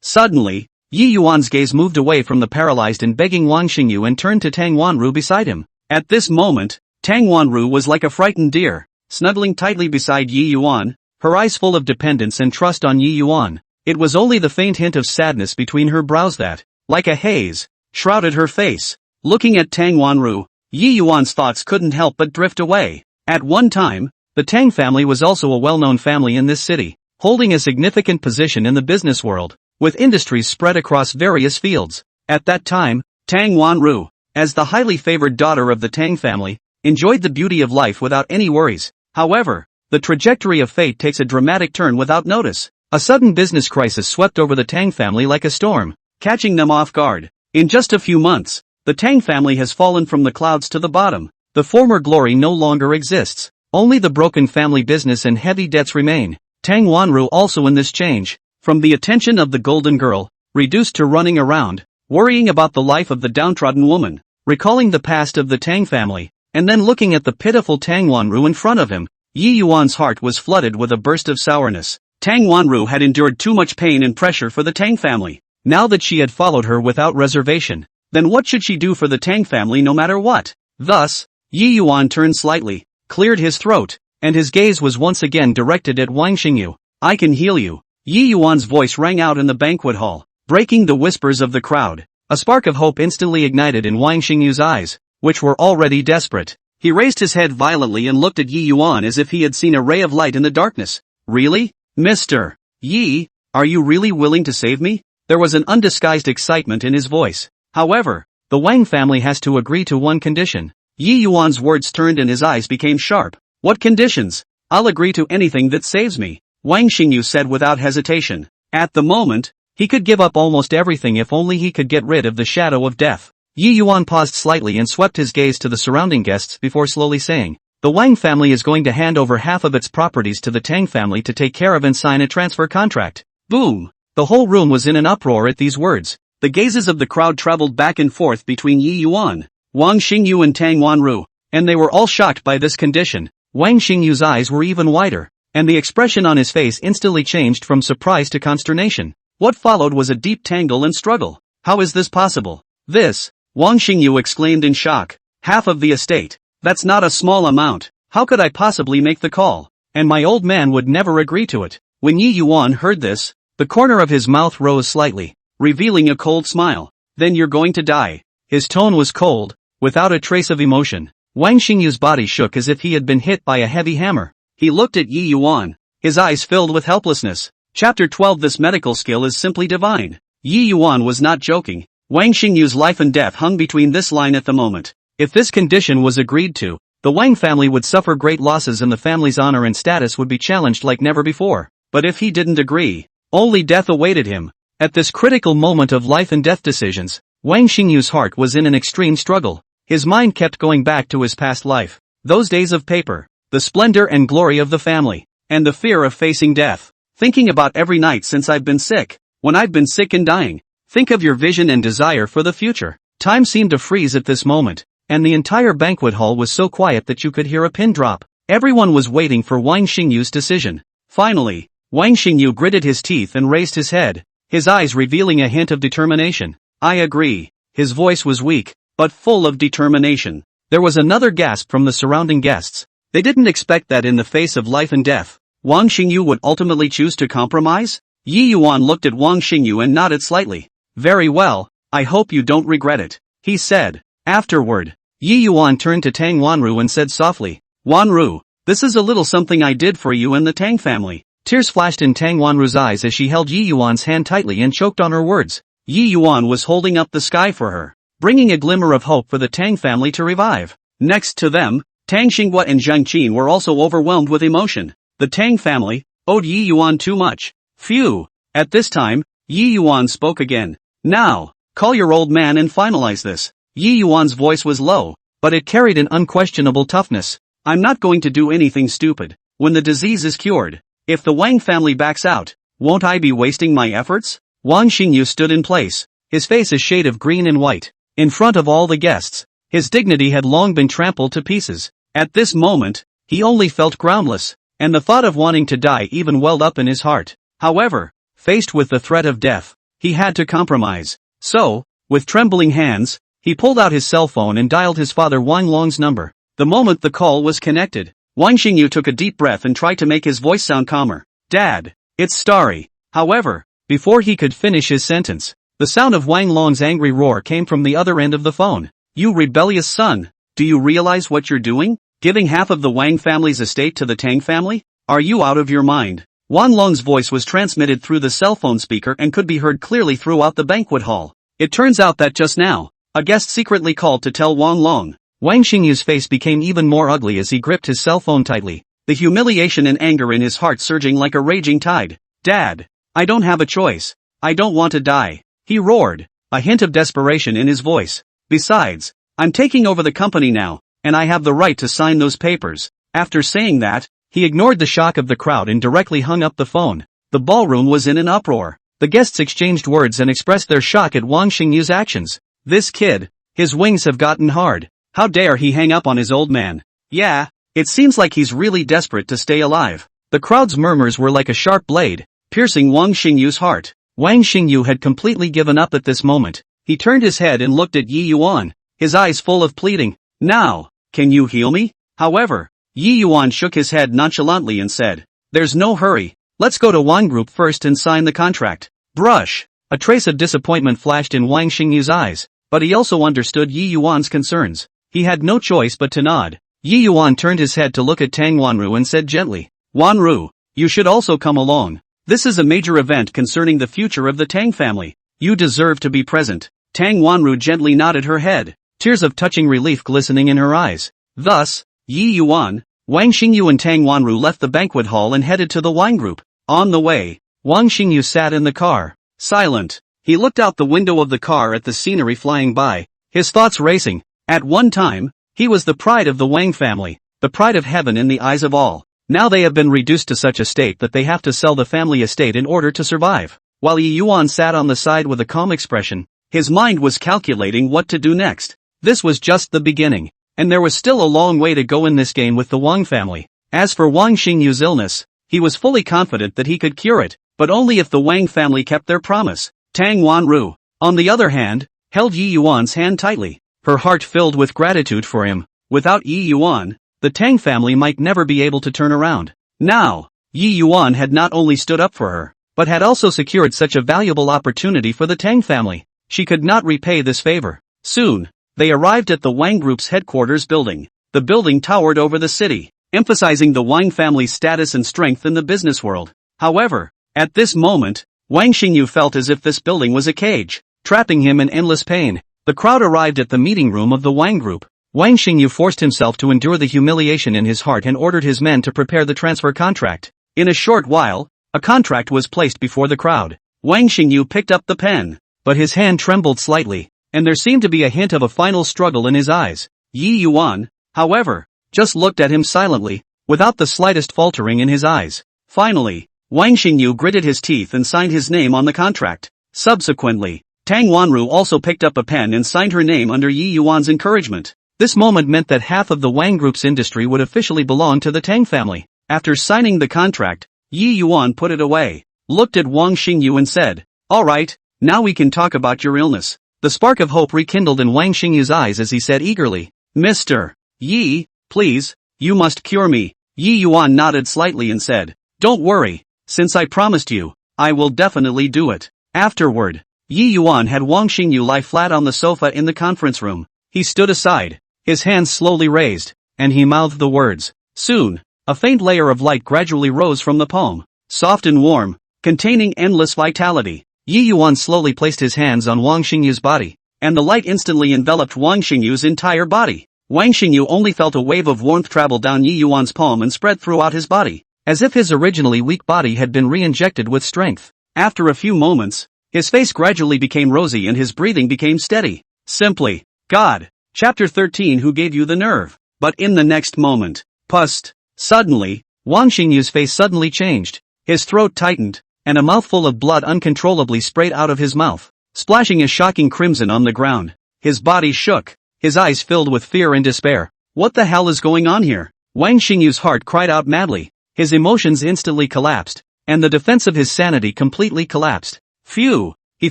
[SPEAKER 1] Suddenly, Yi Yuan's gaze moved away from the paralyzed and begging Wang Xingyu and turned to Tang Wanru beside him. At this moment, Tang Wanru was like a frightened deer, snuggling tightly beside Yi Yuan, her eyes full of dependence and trust on Yi Yuan. It was only the faint hint of sadness between her brows that, like a haze, shrouded her face. Looking at Tang Wanru, Yi Yuan's thoughts couldn't help but drift away. At one time, the Tang family was also a well-known family in this city, holding a significant position in the business world, with industries spread across various fields. At that time, Tang Wanru, as the highly favored daughter of the Tang family, enjoyed the beauty of life without any worries. However, the trajectory of fate takes a dramatic turn without notice. A sudden business crisis swept over the Tang family like a storm, catching them off guard. In just a few months, the Tang family has fallen from the clouds to the bottom. The former glory no longer exists. Only the broken family business and heavy debts remain. Tang Wanru also in this change, from the attention of the golden girl, reduced to running around, worrying about the life of the downtrodden woman, recalling the past of the Tang family, and then looking at the pitiful Tang Wanru in front of him. Yi Yuan's heart was flooded with a burst of sourness. Tang Wanru had endured too much pain and pressure for the Tang family. Now that she had followed her without reservation, then what should she do for the Tang family no matter what? Thus, Yi Yuan turned slightly, cleared his throat, and his gaze was once again directed at Wang Xingyu. I can heal you. Yi Yuan's voice rang out in the banquet hall, breaking the whispers of the crowd. A spark of hope instantly ignited in Wang Xingyu's eyes, which were already desperate. He raised his head violently and looked at Yi Yuan as if he had seen a ray of light in the darkness. Really? Mr. Yi, Are you really willing to save me? There was an undisguised excitement in his voice. However, the Wang family has to agree to one condition. Yi Yuan's words turned and his eyes became sharp. What conditions? I'll agree to anything that saves me, Wang Xingyu said without hesitation. At the moment, he could give up almost everything if only he could get rid of the shadow of death. Yi Yuan paused slightly and swept his gaze to the surrounding guests before slowly saying, the Wang family is going to hand over half of its properties to the Tang family to take care of and sign a transfer contract. Boom! The whole room was in an uproar at these words. The gazes of the crowd traveled back and forth between Yi Yuan, Wang Xingyu and Tang Wanru, and they were all shocked by this condition. Wang Xingyu's eyes were even wider, and the expression on his face instantly changed from surprise to consternation. What followed was a deep tangle and struggle. How is this possible? This, Wang Xingyu exclaimed in shock. Half of the estate. That's not a small amount. How could I possibly make the call? And my old man would never agree to it. When Yi Yuan heard this, the corner of his mouth rose slightly, revealing a cold smile. Then you're going to die. His tone was cold, without a trace of emotion. Wang Xingyu's body shook as if he had been hit by a heavy hammer. He looked at Yi Yuan, his eyes filled with helplessness. Chapter 12. This medical skill is simply divine. Yi Yuan was not joking. Wang Xingyu's life and death hung between this line at the moment. If this condition was agreed to, the Wang family would suffer great losses and the family's honor and status would be challenged like never before. But if he didn't agree, only death awaited him. At this critical moment of life and death decisions, Wang Xingyu's heart was in an extreme struggle. His mind kept going back to his past life. Those days of paper, the splendor and glory of the family, and the fear of facing death. Thinking about every night since I've been sick, when I've been sick and dying. Think of your vision and desire for the future. Time seemed to freeze at this moment, and the entire banquet hall was so quiet that you could hear a pin drop. Everyone was waiting for Wang Xingyu's decision. Finally, Wang Xingyu gritted his teeth and raised his head, his eyes revealing a hint of determination. I agree. His voice was weak, but full of determination. There was another gasp from the surrounding guests. They didn't expect that in the face of life and death, Wang Xingyu would ultimately choose to compromise? Yi Yuan looked at Wang Xingyu and nodded slightly. Very well, I hope you don't regret it, he said. Afterward, Yi Yuan turned to Tang Wanru and said softly, Wanru, this is a little something I did for you and the Tang family. Tears flashed in Tang Wanru's eyes as she held Yi Yuan's hand tightly and choked on her words. Yi Yuan was holding up the sky for her, bringing a glimmer of hope for the Tang family to revive. Next to them, Tang Xinghua and Zhang Qin were also overwhelmed with emotion. The Tang family owed Yi Yuan too much. Phew. At this time, Yi Yuan spoke again. Now, call your old man and finalize this. Yi Yuan's voice was low, but it carried an unquestionable toughness. I'm not going to do anything stupid. When the disease is cured, if the Wang family backs out, won't I be wasting my efforts? Wang Xingyu stood in place, his face a shade of green and white, in front of all the guests. His dignity had long been trampled to pieces. At this moment, he only felt groundless, and the thought of wanting to die even welled up in his heart. However, faced with the threat of death, he had to compromise. So, with trembling hands, he pulled out his cell phone and dialed his father Wang Long's number. The moment the call was connected, Wang Xingyu took a deep breath and tried to make his voice sound calmer. Dad, it's Starry. However, before he could finish his sentence, the sound of Wang Long's angry roar came from the other end of the phone. You rebellious son, do you realize what you're doing? Giving half of the Wang family's estate to the Tang family? Are you out of your mind? Wang Long's voice was transmitted through the cell phone speaker and could be heard clearly throughout the banquet hall. It turns out that just now, a guest secretly called to tell Wang Long. Wang Xingyu's face became even more ugly as he gripped his cell phone tightly, the humiliation and anger in his heart surging like a raging tide. Dad, I don't have a choice. I don't want to die, he roared, a hint of desperation in his voice. Besides, I'm taking over the company now, and I have the right to sign those papers. After saying that, he ignored the shock of the crowd and directly hung up the phone. The ballroom was in an uproar. The guests exchanged words and expressed their shock at Wang Xingyu's actions. This kid, his wings have gotten hard. How dare he hang up on his old man? Yeah, it seems like he's really desperate to stay alive. The crowd's murmurs were like a sharp blade, piercing Wang Xingyu's heart. Wang Xingyu had completely given up at this moment. He turned his head and looked at Yi Yuan, his eyes full of pleading. Now, can you heal me? However, Yi Yuan shook his head nonchalantly and said, there's no hurry. Let's go to Wang Group first and sign the contract. Brush. A trace of disappointment flashed in Wang Xingyu's eyes, but he also understood Yi Yuan's concerns. He had no choice but to nod. Yi Yuan turned his head to look at Tang Wanru and said gently, Wanru, you should also come along. This is a major event concerning the future of the Tang family. You deserve to be present. Tang Wanru gently nodded her head, tears of touching relief glistening in her eyes. Thus, Yi Yuan, Wang Xingyu and Tang Wanru left the banquet hall and headed to the wine group. On the way, Wang Xingyu sat in the car, silent. He looked out the window of the car at the scenery flying by, his thoughts racing. At one time, he was the pride of the Wang family, the pride of heaven in the eyes of all. Now they have been reduced to such a state that they have to sell the family estate in order to survive. While Yi Yuan sat on the side with a calm expression, his mind was calculating what to do next. This was just the beginning, and there was still a long way to go in this game with the Wang family. As for Wang Xingyu's illness, he was fully confident that he could cure it, but only if the Wang family kept their promise. Tang Wanru, on the other hand, held Yi Yuan's hand tightly, her heart filled with gratitude for him. Without Yi Yuan, the Tang family might never be able to turn around. Now, Yi Yuan had not only stood up for her, but had also secured such a valuable opportunity for the Tang family. She could not repay this favor. Soon, they arrived at the Wang Group's headquarters building. The building towered over the city, emphasizing the Wang family's status and strength in the business world. However, at this moment, Wang Xingyu felt as if this building was a cage, trapping him in endless pain. The crowd arrived at the meeting room of the Wang Group. Wang Xingyu forced himself to endure the humiliation in his heart and ordered his men to prepare the transfer contract. In a short while, a contract was placed before the crowd. Wang Xingyu picked up the pen, but his hand trembled slightly, and there seemed to be a hint of a final struggle in his eyes. Yi Yuan, however, just looked at him silently, without the slightest faltering in his eyes. Finally, Wang Xingyu gritted his teeth and signed his name on the contract. Subsequently, Tang Wanru also picked up a pen and signed her name under Yi Yuan's encouragement. This moment meant that half of the Wang Group's industry would officially belong to the Tang family. After signing the contract, Yi Yuan put it away, looked at Wang Xingyu and said, "Alright, now we can talk about your illness." The spark of hope rekindled in Wang Xingyu's eyes as he said eagerly, "Mr. Yi, please, you must cure me." Yi Yuan nodded slightly and said, "Don't worry, since I promised you, I will definitely do it." Afterward, Yi Yuan had Wang Xingyu lie flat on the sofa in the conference room. He stood aside, his hands slowly raised, and he mouthed the words. Soon, a faint layer of light gradually rose from the palm, soft and warm, containing endless vitality. Yi Yuan slowly placed his hands on Wang Xingyu's body, and the light instantly enveloped Wang Xingyu's entire body. Wang Xingyu only felt a wave of warmth travel down Yi Yuan's palm and spread throughout his body, as if his originally weak body had been re-injected with strength. After a few moments, his face gradually became rosy and his breathing became steady. Simply, God. Chapter 13 Who gave you the nerve? But in the next moment, pust. Suddenly, Wang Xingyu's face suddenly changed. His throat tightened, and a mouthful of blood uncontrollably sprayed out of his mouth, splashing a shocking crimson on the ground. His body shook, his eyes filled with fear and despair. What the hell is going on here? Wang Xingyu's heart cried out madly. His emotions instantly collapsed, and the defense of his sanity completely collapsed. Phew! He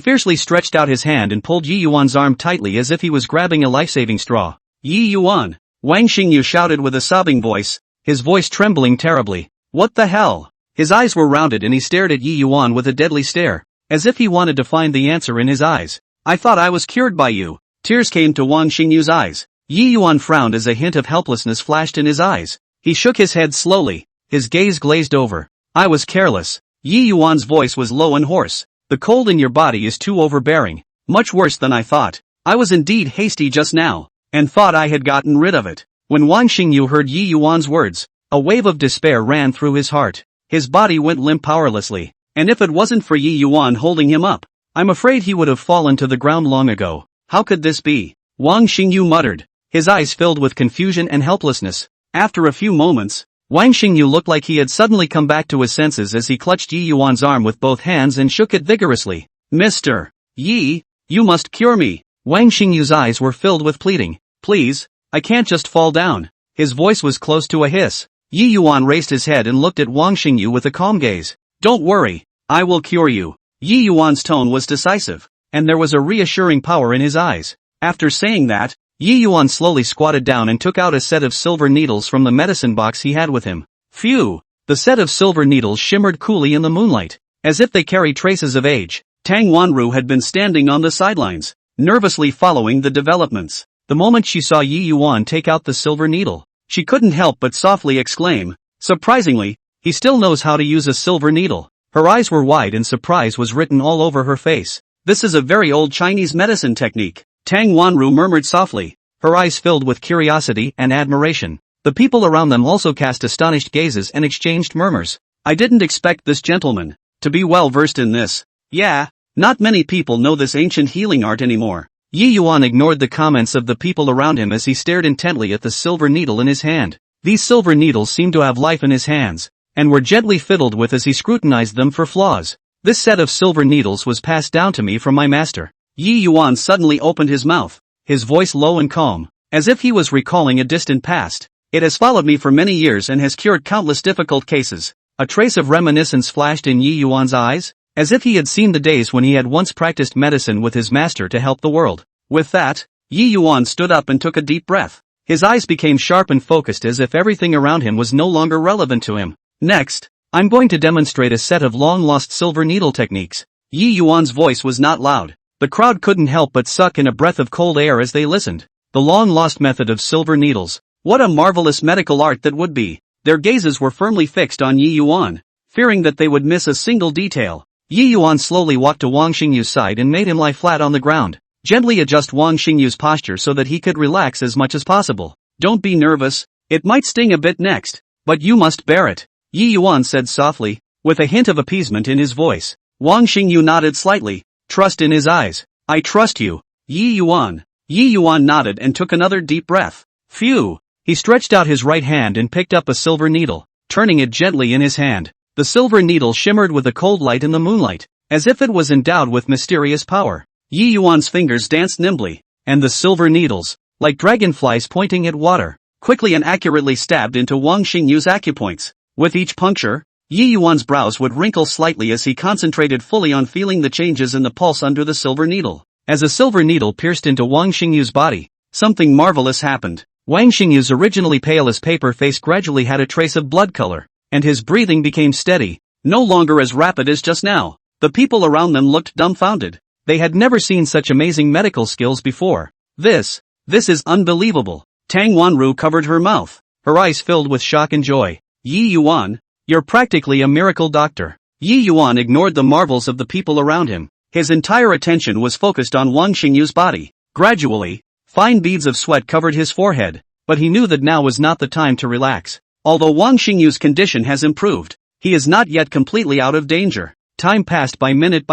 [SPEAKER 1] fiercely stretched out his hand and pulled Yi Yuan's arm tightly as if he was grabbing a life-saving straw. Yi Yuan! Wang Xingyu shouted with a sobbing voice, his voice trembling terribly. What the hell? His eyes were rounded and he stared at Yi Yuan with a deadly stare, as if he wanted to find the answer in his eyes. I thought I was cured by you. Tears came to Wang Xingyu's eyes. Yi Yuan frowned as a hint of helplessness flashed in his eyes. He shook his head slowly, his gaze glazed over. I was careless. Yi Yuan's voice was low and hoarse. The cold in your body is too overbearing, much worse than I thought. I was indeed hasty just now, and thought I had gotten rid of it. When Wang Xingyu heard Yi Yuan's words, a wave of despair ran through his heart. His body went limp powerlessly, and if it wasn't for Yi Yuan holding him up, I'm afraid he would have fallen to the ground long ago. How could this be? Wang Xingyu muttered, his eyes filled with confusion and helplessness. After a few moments, Wang Xingyu looked like he had suddenly come back to his senses as he clutched Yi Yuan's arm with both hands and shook it vigorously. Mr. Yi, you must cure me. Wang Xingyu's eyes were filled with pleading. Please, I can't just fall down. His voice was close to a hiss. Yi Yuan raised his head and looked at Wang Xingyu with a calm gaze. Don't worry, I will cure you. Yi Yuan's tone was decisive, and there was a reassuring power in his eyes. After saying that, Yi Yuan slowly squatted down and took out a set of silver needles from the medicine box he had with him. Phew! The set of silver needles shimmered coolly in the moonlight, as if they carried traces of age. Tang Wanru had been standing on the sidelines, nervously following the developments. The moment she saw Yi Yuan take out the silver needle, she couldn't help but softly exclaim, surprisingly, he still knows how to use a silver needle. Her eyes were wide and surprise was written all over her face. This is a very old Chinese medicine technique, Tang Wanru murmured softly, her eyes filled with curiosity and admiration. The people around them also cast astonished gazes and exchanged murmurs. I didn't expect this gentleman to be well versed in this. Yeah, not many people know this ancient healing art anymore. Yi Yuan ignored the comments of the people around him as he stared intently at the silver needle in his hand. These silver needles seemed to have life in his hands, and were gently fiddled with as he scrutinized them for flaws. This set of silver needles was passed down to me from my master. Yi Yuan suddenly opened his mouth, his voice low and calm, as if he was recalling a distant past. It has followed me for many years and has cured countless difficult cases. A trace of reminiscence flashed in Yi Yuan's eyes, as if he had seen the days when he had once practiced medicine with his master to help the world. With that, Yi Yuan stood up and took a deep breath. His eyes became sharp and focused as if everything around him was no longer relevant to him. Next, I'm going to demonstrate a set of long-lost silver needle techniques. Yi Yuan's voice was not loud. The crowd couldn't help but suck in a breath of cold air as they listened. The long-lost method of silver needles. What a marvelous medical art that would be. Their gazes were firmly fixed on Yi Yuan, fearing that they would miss a single detail. Yi Yuan slowly walked to Wang Xingyu's side and made him lie flat on the ground. Gently adjust Wang Xingyu's posture so that he could relax as much as possible. Don't be nervous, it might sting a bit next, but you must bear it, Yi Yuan said softly, with a hint of appeasement in his voice. Wang Xingyu nodded slightly, trust in his eyes. I trust you, Yi Yuan. Yi Yuan nodded and took another deep breath. Phew. He stretched out his right hand and picked up a silver needle, turning it gently in his hand. The silver needle shimmered with a cold light in the moonlight, as if it was endowed with mysterious power. Yi Yuan's fingers danced nimbly, and the silver needles, like dragonflies pointing at water, quickly and accurately stabbed into Wang Xingyu's acupoints. With each puncture, Yi Yuan's brows would wrinkle slightly as he concentrated fully on feeling the changes in the pulse under the silver needle. As a silver needle pierced into Wang Xingyu's body, something marvelous happened. Wang Xingyu's originally pale as paper face gradually had a trace of blood color, and his breathing became steady, no longer as rapid as just now. The people around them looked dumbfounded. They had never seen such amazing medical skills before. This is unbelievable. Tang Wanru covered her mouth, her eyes filled with shock and joy. Yi Yuan, you're practically a miracle doctor. Yi Yuan ignored the marvels of the people around him. His entire attention was focused on Wang Xingyu's body. Gradually, fine beads of sweat covered his forehead, but he knew that now was not the time to relax. Although Wang Xingyu's condition has improved, he is not yet completely out of danger. Time passed by minute,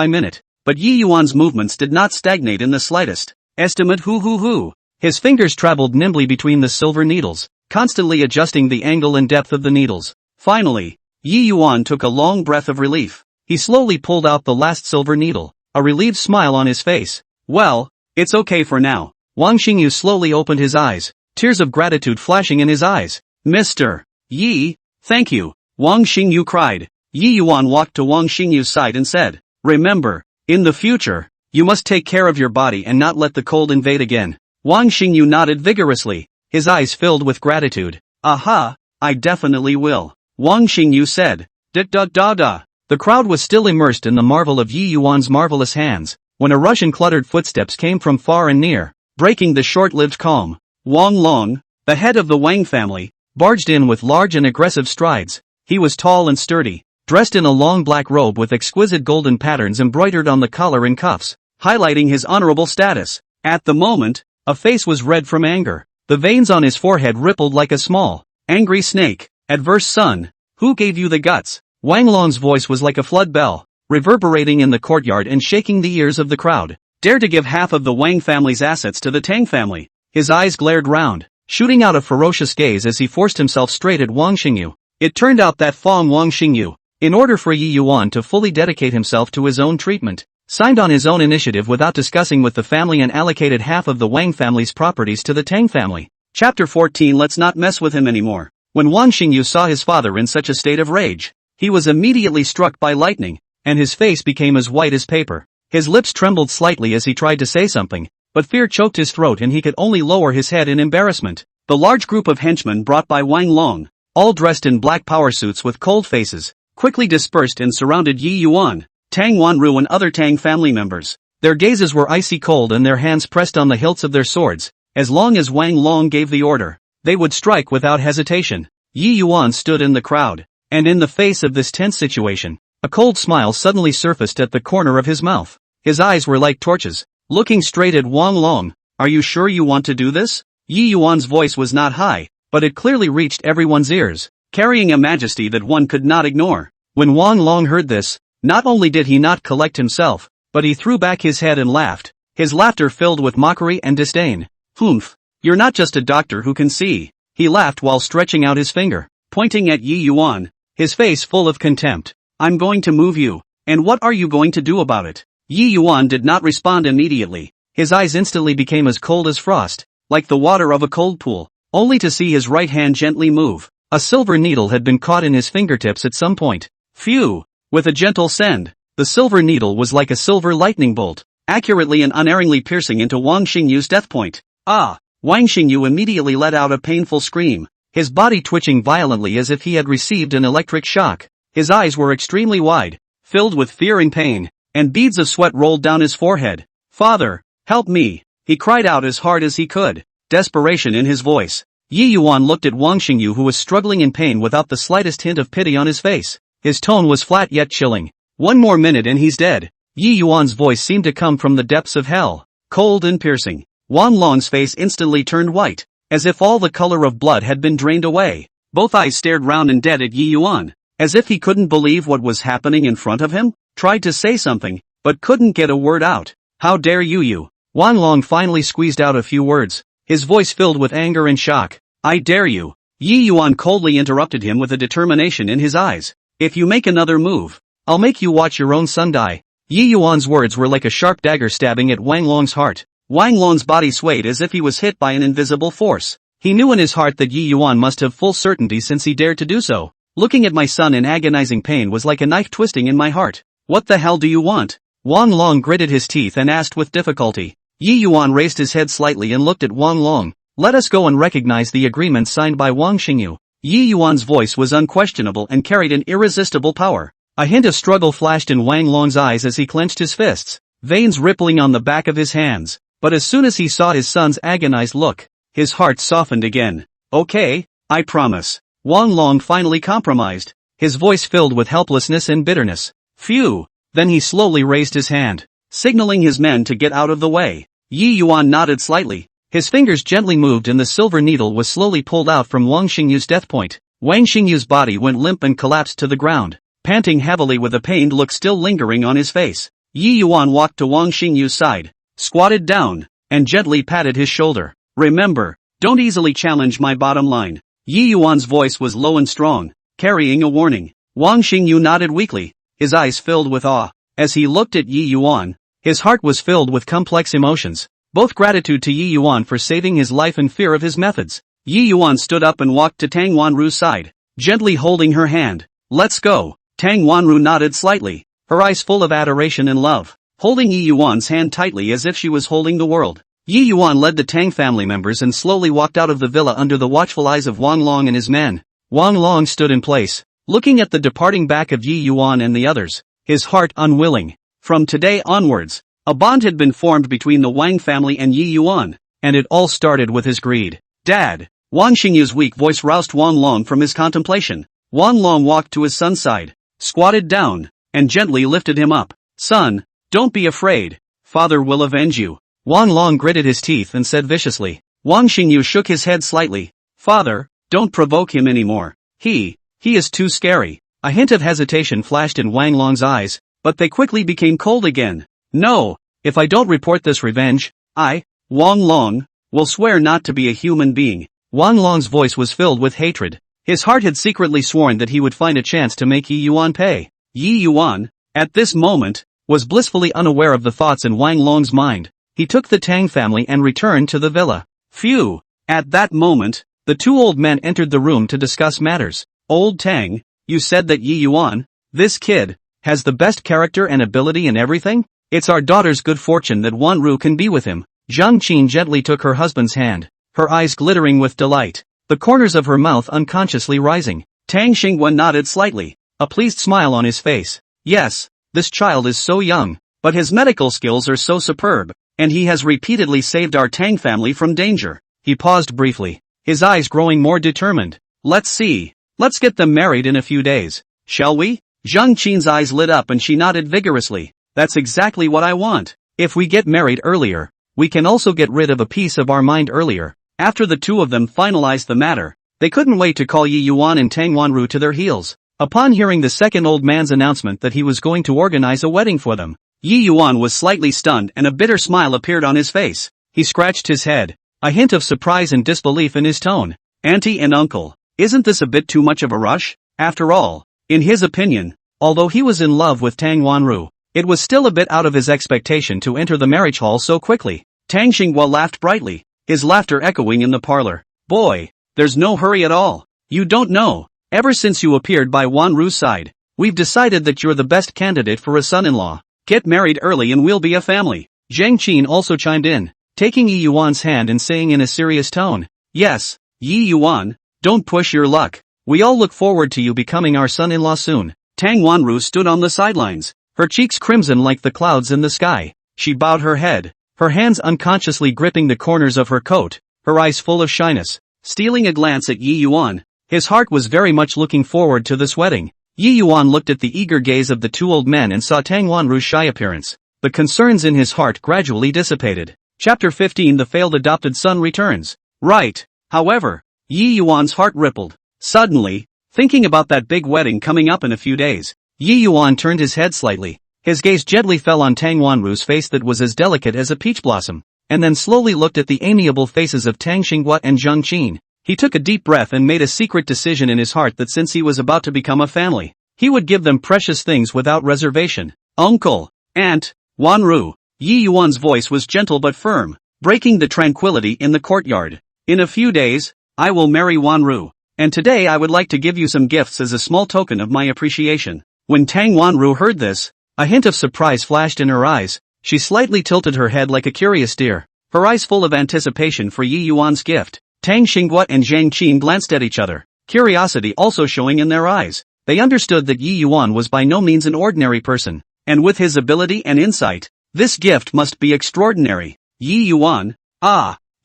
[SPEAKER 1] but Yi Yuan's movements did not stagnate in the slightest. Estimate hoo. His fingers traveled nimbly between the silver needles, constantly adjusting the angle and depth of the needles. Finally, Yi Yuan took a long breath of relief. He slowly pulled out the last silver needle, a relieved smile on his face. Well, it's okay for now. Wang Xingyu slowly opened his eyes, tears of gratitude flashing in his eyes. Mr. Yi, thank you, Wang Xingyu cried. Yi Yuan walked to Wang Xingyu's side and said, remember, in the future, you must take care of your body and not let the cold invade again. Wang Xingyu nodded vigorously, his eyes filled with gratitude. Aha, I definitely will, Wang Xingyu said. Da. The crowd was still immersed in the marvel of Yi Yuan's marvelous hands, when a rush and cluttered footsteps came from far and near, breaking the short-lived calm. Wang Long, the head of the Wang family, barged in with large and aggressive strides. He was tall and sturdy, dressed in a long black robe with exquisite golden patterns embroidered on the collar and cuffs, highlighting his honorable status. At the moment, a face was red from anger. The veins on his forehead rippled like a small, angry snake. Adverse son, who gave you the guts? Wang Long's voice was like a flood bell, reverberating in the courtyard and shaking the ears of the crowd. Dare to give half of the Wang family's assets to the Tang family? His eyes glared round, shooting out a ferocious gaze as he forced himself straight at Wang Xingyu. It turned out that Wang Xingyu, in order for Yi Yuan to fully dedicate himself to his own treatment, signed on his own initiative without discussing with the family and allocated half of the Wang family's properties to the Tang family. Chapter 14. Let's not mess with him anymore. When Wang Xingyu saw his father in such a state of rage, he was immediately struck by lightning, and his face became as white as paper. His lips trembled slightly as he tried to say something, but fear choked his throat and he could only lower his head in embarrassment. The large group of henchmen brought by Wang Long, all dressed in black power suits with cold faces, quickly dispersed and surrounded Yi Yuan, Tang Wanru and other Tang family members. Their gazes were icy cold and their hands pressed on the hilts of their swords. As long as Wang Long gave the order, they would strike without hesitation. Yi Yuan stood in the crowd, and in the face of this tense situation, A cold smile suddenly surfaced at the corner of his mouth. His eyes were like torches, looking straight at Wang Long. Are you sure you want to do this? Yi Yuan's voice was not high, but it clearly reached everyone's ears, carrying a majesty that one could not ignore. When Wang Long heard this, not only did he not collect himself, but he threw back his head and laughed, his laughter filled with mockery and disdain. Humph, you're not just a doctor who can see. He laughed while stretching out his finger, pointing at Yi Yuan, his face full of contempt. I'm going to move you, and what are you going to do about it? Yi Yuan did not respond immediately. His eyes instantly became as cold as frost, like the water of a cold pool, only to see his right hand gently move. A silver needle had been caught in his fingertips at some point. Phew! With a gentle send, the silver needle was like a silver lightning bolt, accurately and unerringly piercing into Wang Xingyu's death point. Ah! Wang Xingyu immediately let out a painful scream, his body twitching violently as if he had received an electric shock. His eyes were extremely wide, filled with fear and pain, and beads of sweat rolled down his forehead. Father, help me! He cried out as hard as he could, desperation in his voice. Yi Yuan looked at Wang Xingyu, who was struggling in pain without the slightest hint of pity on his face. His tone was flat yet chilling. One more minute and he's dead. Yi Yuan's voice seemed to come from the depths of hell, cold and piercing. Wang Long's face instantly turned white, as if all the color of blood had been drained away. Both eyes stared round and dead at Yi Yuan, as if he couldn't believe what was happening in front of him. Tried to say something, but couldn't get a word out. How dare you? Wang Long finally squeezed out a few words, his voice filled with anger and shock. I dare you. Yi Yuan coldly interrupted him with a determination in his eyes. If you make another move, I'll make you watch your own son die. Yi Yuan's words were like a sharp dagger stabbing at Wang Long's heart. Wang Long's body swayed as if he was hit by an invisible force. He knew in his heart that Yi Yuan must have full certainty since he dared to do so. Looking at my son in agonizing pain was like a knife twisting in my heart. What the hell do you want? Wang Long gritted his teeth and asked with difficulty. Yi Yuan raised his head slightly and looked at Wang Long. Let us go and recognize the agreement signed by Wang Xingyu. Yi Yuan's voice was unquestionable and carried an irresistible power. A hint of struggle flashed in Wang Long's eyes as he clenched his fists, veins rippling on the back of his hands. But as soon as he saw his son's agonized look, his heart softened again. Okay, I promise. Wang Long finally compromised, his voice filled with helplessness and bitterness. Phew! Then he slowly raised his hand, signaling his men to get out of the way. Yi Yuan nodded slightly. His fingers gently moved and the silver needle was slowly pulled out from Wang Xingyu's death point. Wang Xingyu's body went limp and collapsed to the ground, panting heavily with a pained look still lingering on his face. Yi Yuan walked to Wang Xingyu's side, squatted down, and gently patted his shoulder. Remember, don't easily challenge my bottom line. Yi Yuan's voice was low and strong, carrying a warning. Wang Xingyu nodded weakly, his eyes filled with awe. As he looked at Yi Yuan, his heart was filled with complex emotions, both gratitude to Yi Yuan for saving his life and fear of his methods. Yi Yuan stood up and walked to Tang Wanru's side, gently holding her hand. Let's go. Tang Wanru nodded slightly, her eyes full of adoration and love, holding Yi Yuan's hand tightly as if she was holding the world. Yi Yuan led the Tang family members and slowly walked out of the villa under the watchful eyes of Wang Long and his men. Wang Long stood in place, looking at the departing back of Yi Yuan and the others, his heart unwilling. From today onwards, a bond had been formed between the Wang family and Yi Yuan, and it all started with his greed. Dad! Wang Xingyu's weak voice roused Wang Long from his contemplation. Wang Long walked to his son's side, squatted down, and gently lifted him up. Son, don't be afraid. Father will avenge you. Wang Long gritted his teeth and said viciously. Wang Xingyu shook his head slightly. Father, don't provoke him anymore. He is too scary. A hint of hesitation flashed in Wang Long's eyes, but they quickly became cold again. No, if I don't report this revenge, I, Wang Long, will swear not to be a human being. Wang Long's voice was filled with hatred. His heart had secretly sworn that he would find a chance to make Yi Yuan pay. Yi Yuan, at this moment, was blissfully unaware of the thoughts in Wang Long's mind. He took the Tang family and returned to the villa. Phew! At that moment, the two old men entered the room to discuss matters. Old Tang, you said that Yi Yuan, this kid, has the best character and ability in everything? It's our daughter's good fortune that Wanru can be with him. Zhang Qin gently took her husband's hand, her eyes glittering with delight, the corners of her mouth unconsciously rising. Tang Xingwen nodded slightly, a pleased smile on his face. Yes, this child is so young, but his medical skills are so superb, and he has repeatedly saved our Tang family from danger. He paused briefly, his eyes growing more determined. Let's see. Let's get them married in a few days. Shall we? Zhang Qin's eyes lit up and she nodded vigorously. That's exactly what I want. If we get married earlier, we can also get rid of a piece of our mind earlier. After the two of them finalized the matter, they couldn't wait to call Yi Yuan and Tang Wanru to their heels. Upon hearing the second old man's announcement that he was going to organize a wedding for them, Yi Yuan was slightly stunned and a bitter smile appeared on his face. He scratched his head, a hint of surprise and disbelief in his tone. Auntie and uncle, isn't this a bit too much of a rush? After all, in his opinion, although he was in love with Tang Wanru, it was still a bit out of his expectation to enter the marriage hall so quickly. Tang Xinghua laughed brightly, his laughter echoing in the parlor. Boy, there's no hurry at all. You don't know, ever since you appeared by Wanru's side, we've decided that you're the best candidate for a son-in-law. Get married early and we'll be a family. Zhang Qin also chimed in, taking Yi Yuan's hand and saying in a serious tone, yes, Yi Yuan, don't push your luck. We all look forward to you becoming our son-in-law soon. Tang Wanru stood on the sidelines, her cheeks crimson like the clouds in the sky. She bowed her head, her hands unconsciously gripping the corners of her coat, her eyes full of shyness. Stealing a glance at Yi Yuan, his heart was very much looking forward to this wedding. Yi Yuan looked at the eager gaze of the two old men and saw Tang Wanru's shy appearance. The concerns in his heart gradually dissipated. Chapter 15 The failed adopted son returns. Right. However, Yi Yuan's heart rippled. Suddenly, thinking about that big wedding coming up in a few days, Yi Yuan turned his head slightly. His gaze gently fell on Tang Wanru's face that was as delicate as a peach blossom, and then slowly looked at the amiable faces of Tang Xinghua and Zhang Qin. He took a deep breath and made a secret decision in his heart that since he was about to become a family, he would give them precious things without reservation. Uncle, Aunt, Wanru. Yi Yuan's voice was gentle but firm, breaking the tranquility in the courtyard. In a few days, I will marry Wanru, and today I would like to give you some gifts as a small token of my appreciation. When Tang Wanru heard this, a hint of surprise flashed in her eyes. She slightly tilted her head like a curious deer, her eyes full of anticipation for Yi Yuan's gift. Tang Xinghua and Zhang Qin glanced at each other, curiosity also showing in their eyes. They understood that Yi Yuan was by no means an ordinary person, and with his ability and insight, this gift must be extraordinary. Yi Yuan,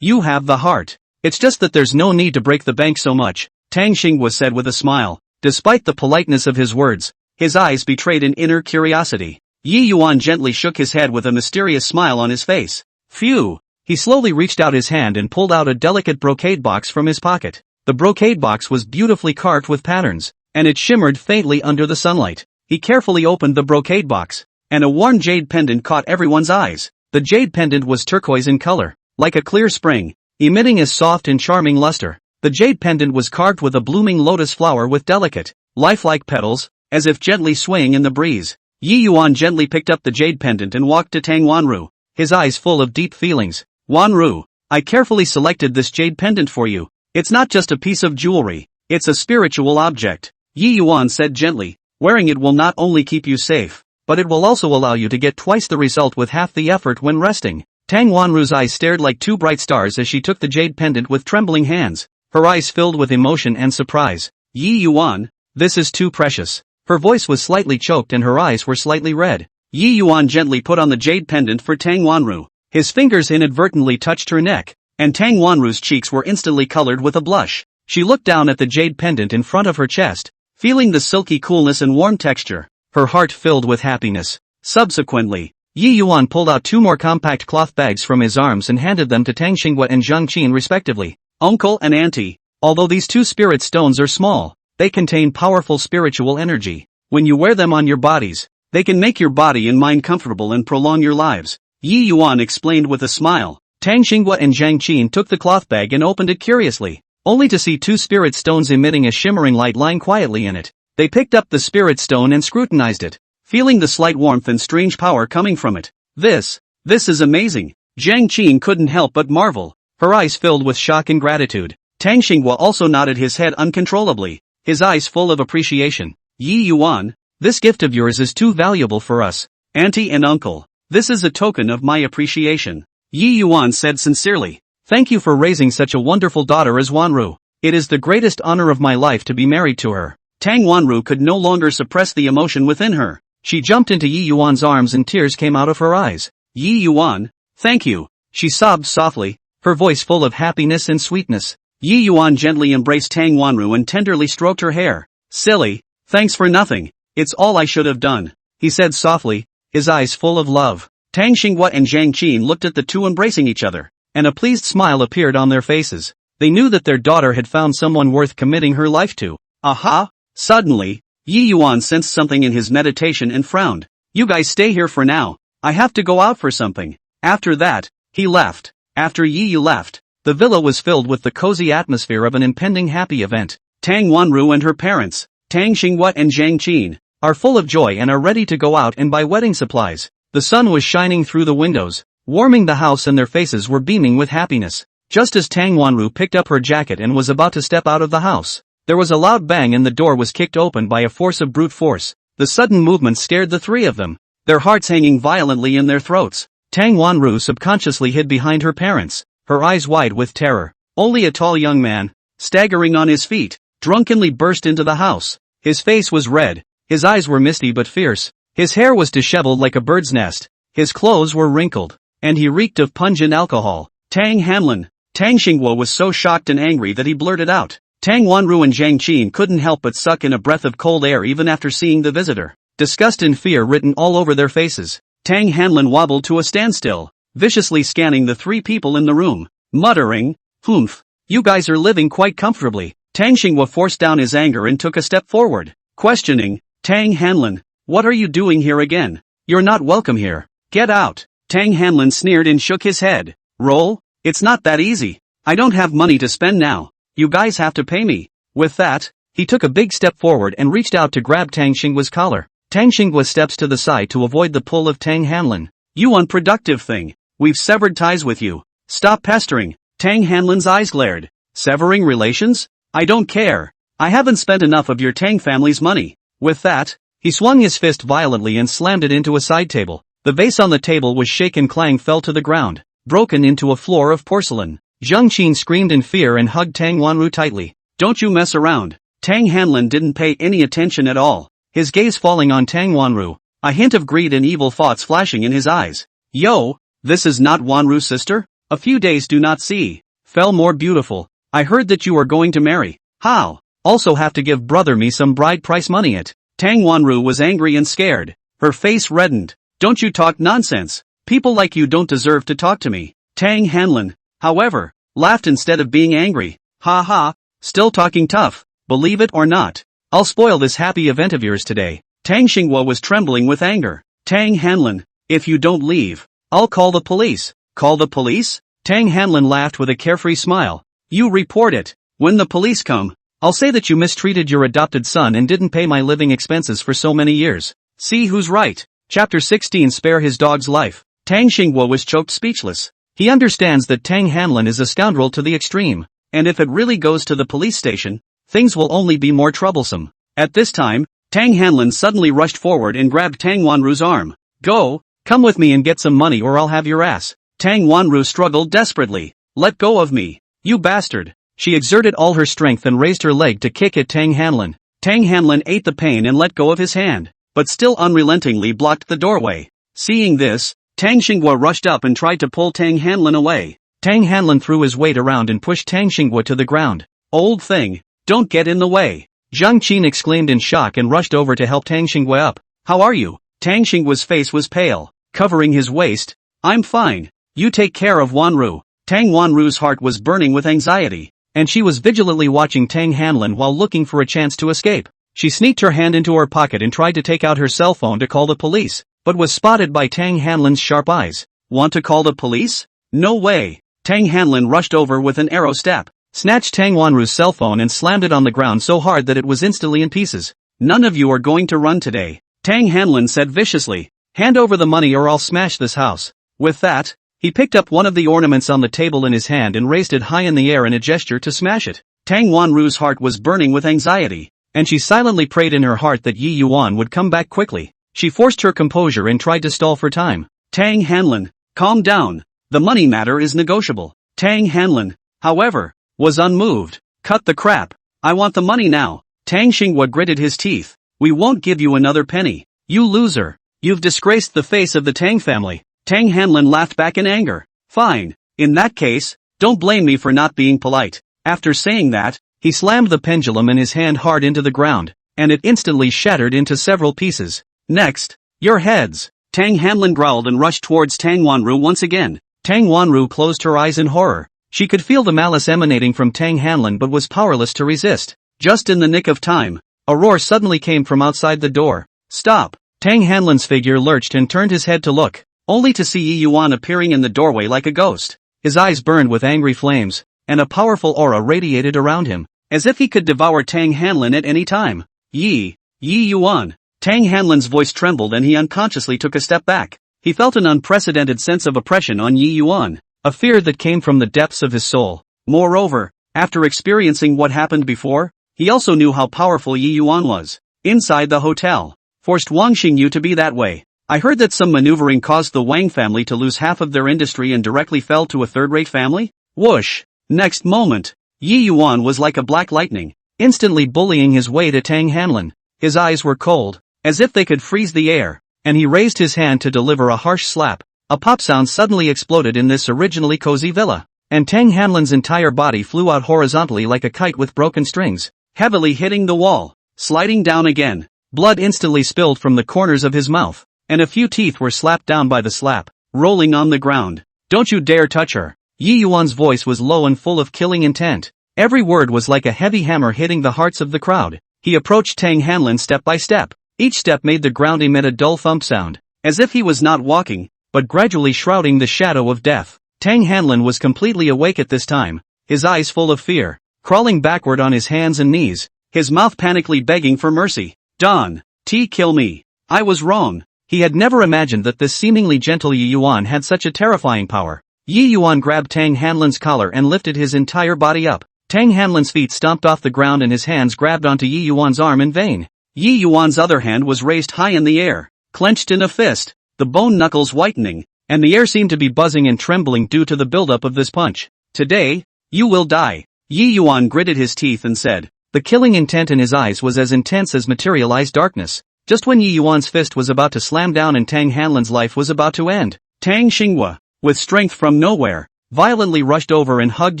[SPEAKER 1] you have the heart. It's just that there's no need to break the bank so much, Tang Xinghua said with a smile. Despite the politeness of his words, his eyes betrayed an inner curiosity. Yi Yuan gently shook his head with a mysterious smile on his face. Phew! He slowly reached out his hand and pulled out a delicate brocade box from his pocket. The brocade box was beautifully carved with patterns, and it shimmered faintly under the sunlight. He carefully opened the brocade box, and a worn jade pendant caught everyone's eyes. The jade pendant was turquoise in color, like a clear spring, emitting a soft and charming luster. The jade pendant was carved with a blooming lotus flower with delicate, lifelike petals, as if gently swaying in the breeze. Yi Yuan gently picked up the jade pendant and walked to Tang Wanru, his eyes full of deep feelings. Wanru, I carefully selected this jade pendant for you. It's not just a piece of jewelry, it's a spiritual object. Yi Yuan said gently, wearing it will not only keep you safe, but it will also allow you to get twice the result with half the effort when resting. Tang Wanru's eyes stared like two bright stars as she took the jade pendant with trembling hands, her eyes filled with emotion and surprise. Yi Yuan, this is too precious. Her voice was slightly choked and her eyes were slightly red. Yi Yuan gently put on the jade pendant for Tang Wanru. His fingers inadvertently touched her neck, and Tang Wanru's cheeks were instantly colored with a blush. She looked down at the jade pendant in front of her chest, feeling the silky coolness and warm texture, her heart filled with happiness. Subsequently, Yi Yuan pulled out two more compact cloth bags from his arms and handed them to Tang Xinghua and Zhang Qin respectively. Uncle and Auntie, although these two spirit stones are small, they contain powerful spiritual energy. When you wear them on your bodies, they can make your body and mind comfortable and prolong your lives. Yi Yuan explained with a smile. Tang Xinghua and Zhang Qin took the cloth bag and opened it curiously, only to see two spirit stones emitting a shimmering light lying quietly in it. They picked up the spirit stone and scrutinized it, feeling the slight warmth and strange power coming from it. This is amazing. Zhang Qin couldn't help but marvel, her eyes filled with shock and gratitude. Tang Xinghua also nodded his head uncontrollably, his eyes full of appreciation. Yi Yuan, this gift of yours is too valuable for us, Auntie and Uncle. This is a token of my appreciation. Yi Yuan said sincerely. Thank you for raising such a wonderful daughter as Wanru. It is the greatest honor of my life to be married to her. Tang Wanru could no longer suppress the emotion within her. She jumped into Yi Yuan's arms and tears came out of her eyes. Yi Yuan, thank you. She sobbed softly, her voice full of happiness and sweetness. Yi Yuan gently embraced Tang Wanru and tenderly stroked her hair. Silly, thanks for nothing. It's all I should have done, he said softly, his eyes full of love. Tang Xinghua and Zhang Qin looked at the two embracing each other, and a pleased smile appeared on their faces. They knew that their daughter had found someone worth committing her life to. Aha! Suddenly, Yi Yuan sensed something in his meditation and frowned. You guys stay here for now. I have to go out for something. After that, he left. After Yi Yu left, the villa was filled with the cozy atmosphere of an impending happy event. Tang Wanru and her parents, Tang Xinghua and Zhang Qin, are full of joy and are ready to go out and buy wedding supplies. The sun was shining through the windows, warming the house, and their faces were beaming with happiness. Just as Tang Wanru picked up her jacket and was about to step out of the house, there was a loud bang and the door was kicked open by a force of brute force. The sudden movement scared the three of them, their hearts hanging violently in their throats. Tang Wanru subconsciously hid behind her parents, her eyes wide with terror. Only a tall young man, staggering on his feet, drunkenly burst into the house. His face was red, his eyes were misty but fierce, his hair was disheveled like a bird's nest, his clothes were wrinkled, and he reeked of pungent alcohol. Tang Hanlin. Tang Xinghua was so shocked and angry that he blurted out. Tang Wanru and Zhang Qin couldn't help but suck in a breath of cold air even after seeing the visitor. Disgust and fear written all over their faces. Tang Hanlin wobbled to a standstill, viciously scanning the three people in the room, muttering, "Humph, you guys are living quite comfortably." Tang Xinghua forced down his anger and took a step forward, questioning, "Tang Hanlin, what are you doing here again? You're not welcome here. Get out." Tang Hanlin sneered and shook his head. "Roll? It's not that easy. I don't have money to spend now. You guys have to pay me." With that, he took a big step forward and reached out to grab Tang Xinghua's collar. Tang Xinghua steps to the side to avoid the pull of Tang Hanlin. "You unproductive thing. We've severed ties with you. Stop pestering." Tang Hanlin's eyes glared. "Severing relations? I don't care. I haven't spent enough of your Tang family's money." With that, he swung his fist violently and slammed it into a side table. The vase on the table was shaken, clang fell to the ground, broken into a floor of porcelain. Zhang Qin screamed in fear and hugged Tang Wanru tightly. "Don't you mess around." Tang Hanlin didn't pay any attention at all, his gaze falling on Tang Wanru, a hint of greed and evil thoughts flashing in his eyes. "Yo, this is not Wanru's sister? A few days do not see. Fell more beautiful. I heard that you are going to marry. How? Also have to give brother me some bride price money it." Tang Wanru was angry and scared. Her face reddened. "Don't you talk nonsense. People like you don't deserve to talk to me." Tang Hanlin, however, laughed instead of being angry. "Ha ha, still talking tough. Believe it or not, I'll spoil this happy event of yours today." Tang Xinghua was trembling with anger. "Tang Hanlin, if you don't leave, I'll call the police." "Call the police?" Tang Hanlin laughed with a carefree smile. "You report it. When the police come, I'll say that you mistreated your adopted son and didn't pay my living expenses for so many years. See who's right." Chapter 16. Spare his dog's life. Tang Xinghua was choked speechless. He understands that Tang Hanlin is a scoundrel to the extreme, and if it really goes to the police station, things will only be more troublesome. At this time, Tang Hanlin suddenly rushed forward and grabbed Tang Wanru's arm. Come with me and get some money or I'll have your ass." Tang Wanru struggled desperately. "Let go of me, you bastard." She exerted all her strength and raised her leg to kick at Tang Hanlin. Tang Hanlin ate the pain and let go of his hand, but still unrelentingly blocked the doorway. Seeing this, Tang Xinghua rushed up and tried to pull Tang Hanlin away. Tang Hanlin threw his weight around and pushed Tang Xinghua to the ground. "Old thing, don't get in the way." Zhang Qin exclaimed in shock and rushed over to help Tang Xinghua up. "How are you?" Tang Xinghua's face was pale, covering his waist. "I'm fine. You take care of Wanru." Tang Wanru's heart was burning with anxiety, and she was vigilantly watching Tang Hanlin while looking for a chance to escape. She sneaked her hand into her pocket and tried to take out her cell phone to call the police, but was spotted by Tang Hanlin's sharp eyes. "Want to call the police? No way." Tang Hanlin rushed over with an arrow step, snatched Tang Wanru's cell phone and slammed it on the ground so hard that it was instantly in pieces. "None of you are going to run today," Tang Hanlin said viciously. "Hand over the money or I'll smash this house." With that, he picked up one of the ornaments on the table in his hand and raised it high in the air in a gesture to smash it. Tang Wanru's heart was burning with anxiety, and she silently prayed in her heart that Yi Yuan would come back quickly. She forced her composure and tried to stall for time. "Tang Hanlin, calm down. The money matter is negotiable." Tang Hanlin, however, was unmoved. "Cut the crap. I want the money now." Tang Xinghua gritted his teeth. "We won't give you another penny. You loser. You've disgraced the face of the Tang family." Tang Hanlin laughed back in anger. "Fine. In that case, don't blame me for not being polite." After saying that, he slammed the pendulum in his hand hard into the ground, and it instantly shattered into several pieces. Next, your heads. Tang Hanlin growled and rushed towards Tang Wanru once again. Tang Wanru closed her eyes in horror. She could feel the malice emanating from Tang Hanlin but was powerless to resist. Just in the nick of time, a roar suddenly came from outside the door. Stop! Tang Hanlin's figure lurched and turned his head to look, only to see Yi Yuan appearing in the doorway like a ghost. His eyes burned with angry flames, and a powerful aura radiated around him, as if he could devour Tang Hanlin at any time. Yi Yuan. Tang Hanlin's voice trembled and he unconsciously took a step back. He felt an unprecedented sense of oppression on Yi Yuan, a fear that came from the depths of his soul. Moreover, after experiencing what happened before, he also knew how powerful Yi Yuan was. Inside the hotel, forced Wang Xingyu to be that way. I heard that some maneuvering caused the Wang family to lose half of their industry and directly fell to a third-rate family? Whoosh! Next moment, Yi Yuan was like a black lightning, instantly bullying his way to Tang Hanlin. His eyes were cold, as if they could freeze the air, and he raised his hand to deliver a harsh slap. A pop sound suddenly exploded in this originally cozy villa, and Tang Hanlin's entire body flew out horizontally like a kite with broken strings, heavily hitting the wall, sliding down again. Blood instantly spilled from the corners of his mouth, and a few teeth were slapped down by the slap, rolling on the ground. Don't you dare touch her! Yi Yuan's voice was low and full of killing intent. Every word was like a heavy hammer hitting the hearts of the crowd. He approached Tang Hanlin step by step. Each step made the ground emit a dull thump sound, as if he was not walking, but gradually shrouding the shadow of death. Tang Hanlin was completely awake at this time, his eyes full of fear, crawling backward on his hands and knees, his mouth panically begging for mercy. Don, kill me. I was wrong. He had never imagined that this seemingly gentle Yi Yuan had such a terrifying power. Yi Yuan grabbed Tang Hanlin's collar and lifted his entire body up. Tang Hanlin's feet stomped off the ground and his hands grabbed onto Yi Yuan's arm in vain. Yi Yuan's other hand was raised high in the air, clenched in a fist, the bone knuckles whitening, and the air seemed to be buzzing and trembling due to the buildup of this punch. Today, you will die. Yi Yuan gritted his teeth and said. The killing intent in his eyes was as intense as materialized darkness. Just when Yi Yuan's fist was about to slam down and Tang Hanlin's life was about to end, Tang Xinghua, with strength from nowhere, violently rushed over and hugged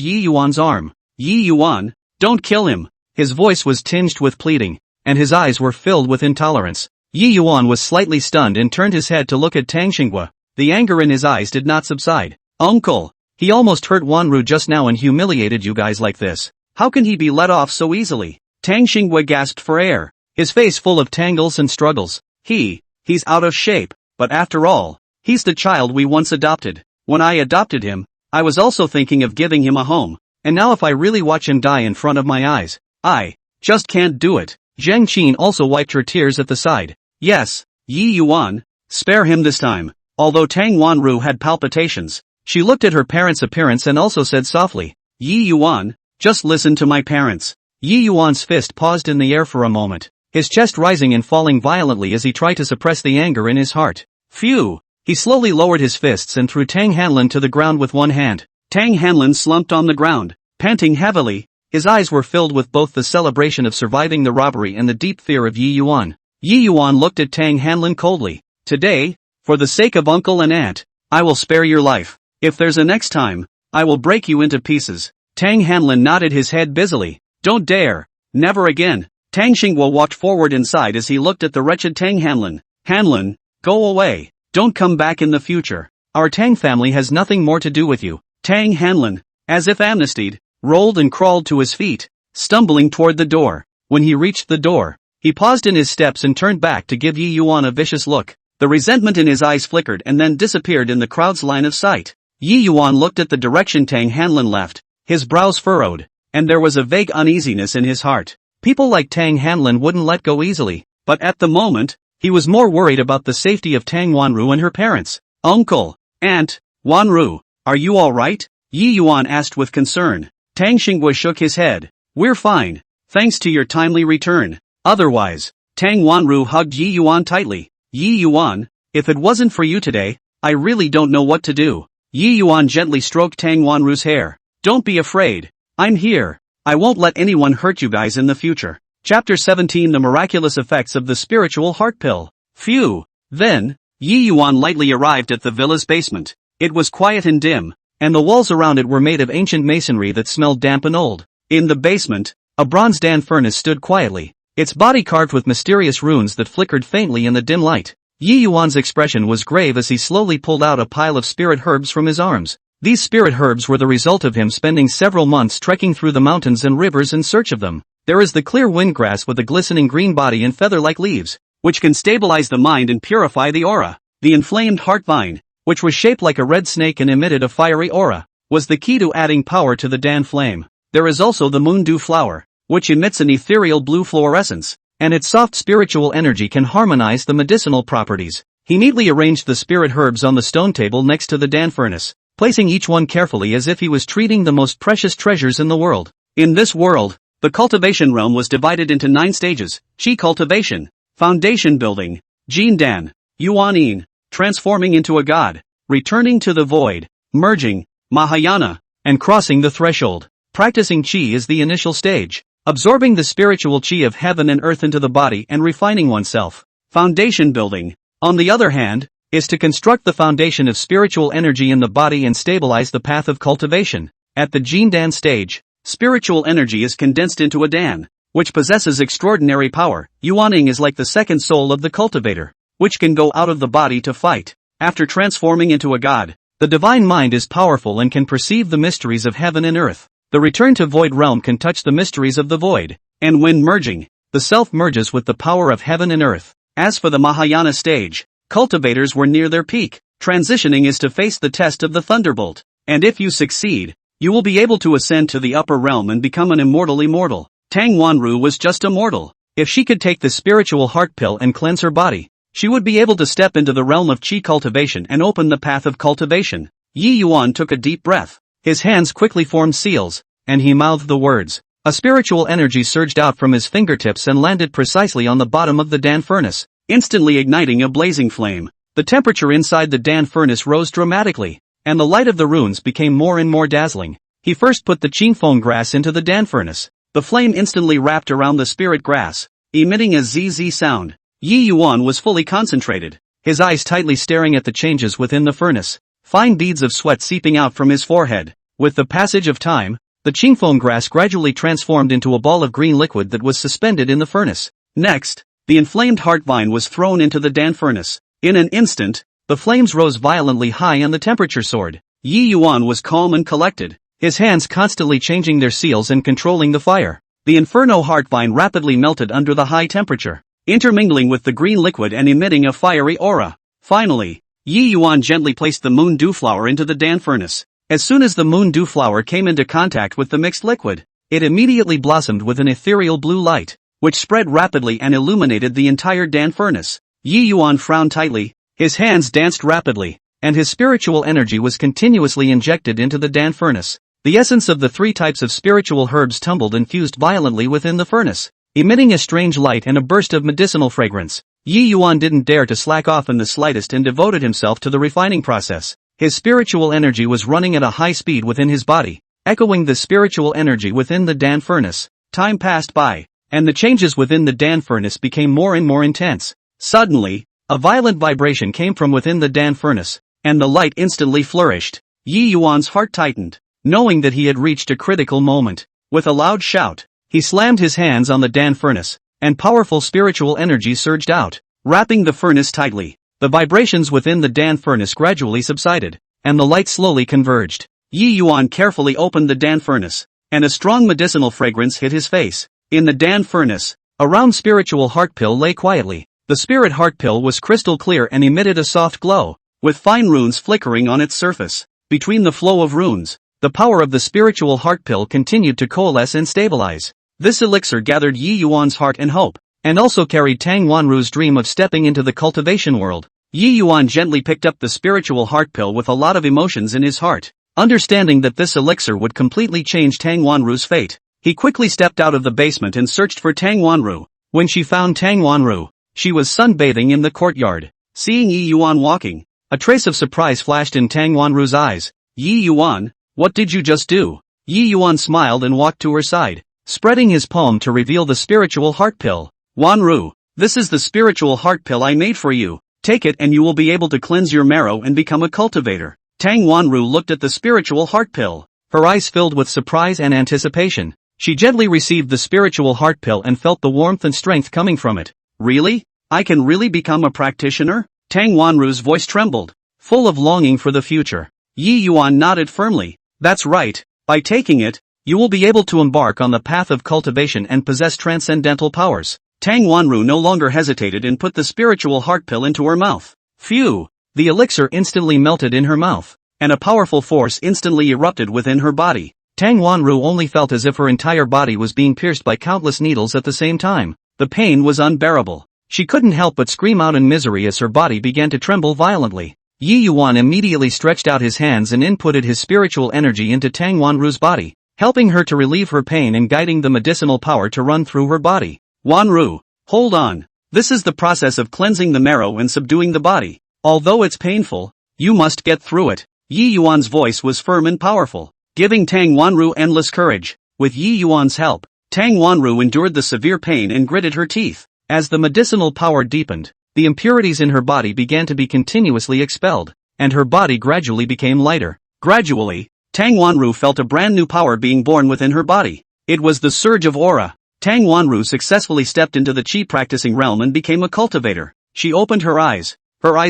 [SPEAKER 1] Yi Yuan's arm. Yi Yuan, don't kill him. His voice was tinged with pleading, and his eyes were filled with intolerance. Yi Yuan was slightly stunned and turned his head to look at Tang Xinghua. The anger in his eyes did not subside. Uncle, he almost hurt Wanru just now and humiliated you guys like this. How can he be let off so easily? Tang Xinghua gasped for air, his face full of tangles and struggles. He's out of shape, but after all, he's the child we once adopted. When I adopted him, I was also thinking of giving him a home, and now if I really watch him die in front of my eyes, I just can't do it. Zhang Qin also wiped her tears at the side. Yes, Yi Yuan, spare him this time. Although Tang Wanru had palpitations, she looked at her parents' appearance and also said softly, Yi Yuan, just listen to my parents. Yi Yuan's fist paused in the air for a moment, his chest rising and falling violently as he tried to suppress the anger in his heart. Phew! He slowly lowered his fists and threw Tang Hanlin to the ground with one hand. Tang Hanlin slumped on the ground, panting heavily. His eyes were filled with both the celebration of surviving the robbery and the deep fear of Yi Yuan. Yi Yuan looked at Tang Hanlin coldly. Today, for the sake of uncle and aunt, I will spare your life. If there's a next time, I will break you into pieces. Tang Hanlin nodded his head busily. Don't dare. Never again. Tang Xinghua walked forward inside as he looked at the wretched Tang Hanlin. Hanlin, go away. Don't come back in the future. Our Tang family has nothing more to do with you. Tang Hanlin, as if amnestied, rolled and crawled to his feet, stumbling toward the door. When he reached the door, he paused in his steps and turned back to give Yi Yuan a vicious look. The resentment in his eyes flickered and then disappeared in the crowd's line of sight. Yi Yuan looked at the direction Tang Hanlin left, his brows furrowed, and there was a vague uneasiness in his heart. People like Tang Hanlin wouldn't let go easily, but at the moment, he was more worried about the safety of Tang Wanru and her parents. Uncle, Aunt, Wanru, are you alright? Yi Yuan asked with concern. Tang Xinghua shook his head. We're fine, thanks to your timely return. Otherwise, Tang Wanru hugged Yi Yuan tightly. Yi Yuan, if it wasn't for you today, I really don't know what to do. Yi Yuan gently stroked Tang Wanru's hair. Don't be afraid. I'm here. I won't let anyone hurt you guys in the future. Chapter 17 The Miraculous Effects of the Spiritual Heart Pill. Phew. Then, Yi Yuan lightly arrived at the villa's basement. It was quiet and dim, and the walls around it were made of ancient masonry that smelled damp and old. In the basement, a bronze Dan furnace stood quietly, its body carved with mysterious runes that flickered faintly in the dim light. Yi Yuan's expression was grave as he slowly pulled out a pile of spirit herbs from his arms. These spirit herbs were the result of him spending several months trekking through the mountains and rivers in search of them. There is the clear windgrass with a glistening green body and feather-like leaves, which can stabilize the mind and purify the aura. The inflamed heart vine, which was shaped like a red snake and emitted a fiery aura, was the key to adding power to the Dan flame. There is also the moon dew flower, which emits an ethereal blue fluorescence, and its soft spiritual energy can harmonize the medicinal properties. He neatly arranged the spirit herbs on the stone table next to the Dan furnace, placing each one carefully as if he was treating the most precious treasures in the world. In this world, the cultivation realm was divided into 9 stages: Qi cultivation, foundation building, Jin Dan, Yuan, transforming into a god, returning to the void, merging, Mahayana, and crossing the threshold. Practicing Qi is the initial stage, absorbing the spiritual Qi of heaven and earth into the body and refining oneself. Foundation building, on the other hand, is to construct the foundation of spiritual energy in the body and stabilize the path of cultivation. At the Jin Dan stage, spiritual energy is condensed into a Dan, which possesses extraordinary power. Yuaning is like the second soul of the cultivator, which can go out of the body to fight. After transforming into a god, the divine mind is powerful and can perceive the mysteries of heaven and earth. The return to void realm can touch the mysteries of the void, and when merging, the self merges with the power of heaven and earth. As for the Mahayana stage, cultivators were near their peak. Transitioning is to face the test of the thunderbolt, and if you succeed, you will be able to ascend to the upper realm and become an immortal. Tang Wanru was just a mortal. If she could take the spiritual heart pill and cleanse her body, she would be able to step into the realm of Qi cultivation and open the path of cultivation. Yi Yuan took a deep breath. His hands quickly formed seals, and he mouthed the words. A spiritual energy surged out from his fingertips and landed precisely on the bottom of the Dan furnace, instantly igniting a blazing flame. The temperature inside the Dan furnace rose dramatically, and the light of the runes became more and more dazzling. He first put the Qingfeng grass into the Dan furnace. The flame instantly wrapped around the spirit grass, emitting a ZZ sound. Yi Yuan was fully concentrated, his eyes tightly staring at the changes within the furnace, fine beads of sweat seeping out from his forehead. With the passage of time, the Qingfeng grass gradually transformed into a ball of green liquid that was suspended in the furnace. Next, the inflamed heart vine was thrown into the Dan furnace. In an instant, the flames rose violently high and the temperature soared. Yi Yuan was calm and collected, his hands constantly changing their seals and controlling the fire. The inferno heart vine rapidly melted under the high temperature, intermingling with the green liquid and emitting a fiery aura. Finally, Yi Yuan gently placed the moon dew flower into the Dan furnace. As soon as the moon dew flower came into contact with the mixed liquid, it immediately blossomed with an ethereal blue light, which spread rapidly and illuminated the entire Dan furnace. Yi Yuan frowned tightly, his hands danced rapidly, and his spiritual energy was continuously injected into the Dan furnace. The essence of the 3 types of spiritual herbs tumbled and fused violently within the furnace, emitting a strange light and a burst of medicinal fragrance. Yi Yuan didn't dare to slack off in the slightest and devoted himself to the refining process. His spiritual energy was running at a high speed within his body, echoing the spiritual energy within the Dan furnace. Time passed by, and the changes within the Dan furnace became more and more intense. Suddenly, a violent vibration came from within the Dan furnace, and the light instantly flourished. Yi Yuan's heart tightened, knowing that he had reached a critical moment. With a loud shout, he slammed his hands on the Dan furnace, and powerful spiritual energy surged out, wrapping the furnace tightly. The vibrations within the Dan furnace gradually subsided, and the light slowly converged. Yi Yuan carefully opened the Dan furnace, and a strong medicinal fragrance hit his face. In the Dan furnace, a round spiritual heart pill lay quietly. The spirit heart pill was crystal clear and emitted a soft glow, with fine runes flickering on its surface. Between the flow of runes, the power of the spiritual heart pill continued to coalesce and stabilize. This elixir gathered Yi Yuan's heart and hope, and also carried Tang Wanru's dream of stepping into the cultivation world. Yi Yuan gently picked up the spiritual heart pill with a lot of emotions in his heart, understanding that this elixir would completely change Tang Wanru's fate. He quickly stepped out of the basement and searched for Tang Wanru. When she found Tang Wanru, she was sunbathing in the courtyard. Seeing Yi Yuan walking, a trace of surprise flashed in Tang Wanru's eyes. Yi Yuan, what did you just do? Yi Yuan smiled and walked to her side, spreading his palm to reveal the spiritual heart pill. Wanru, this is the spiritual heart pill I made for you. Take it and you will be able to cleanse your marrow and become a cultivator. Tang Wanru looked at the spiritual heart pill, her eyes filled with surprise and anticipation. She gently received the spiritual heart pill and felt the warmth and strength coming from it. Really? I can really become a practitioner? Tang Wanru's voice trembled, full of longing for the future. Yi Yuan nodded firmly. That's right. By taking it, you will be able to embark on the path of cultivation and possess transcendental powers. Tang Wanru no longer hesitated and put the spiritual heart pill into her mouth. Phew! The elixir instantly melted in her mouth, and a powerful force instantly erupted within her body. Tang Wanru only felt as if her entire body was being pierced by countless needles at the same time. The pain was unbearable. She couldn't help but scream out in misery as her body began to tremble violently. Yi Yuan immediately stretched out his hands and inputted his spiritual energy into Tang Wanru's body, helping her to relieve her pain and guiding the medicinal power to run through her body. Wanru, hold on. This is the process of cleansing the marrow and subduing the body. Although it's painful, you must get through it. Yi Yuan's voice was firm and powerful, giving Tang Wanru endless courage. With Yi Yuan's help, Tang Wanru endured the severe pain and gritted her teeth. As the medicinal power deepened, the impurities in her body began to be continuously expelled, and her body gradually became lighter. Gradually, Tang Wanru felt a brand new power being born within her body. It was the surge of aura. Tang Wanru successfully stepped into the qi practicing realm and became a cultivator. She opened her eyes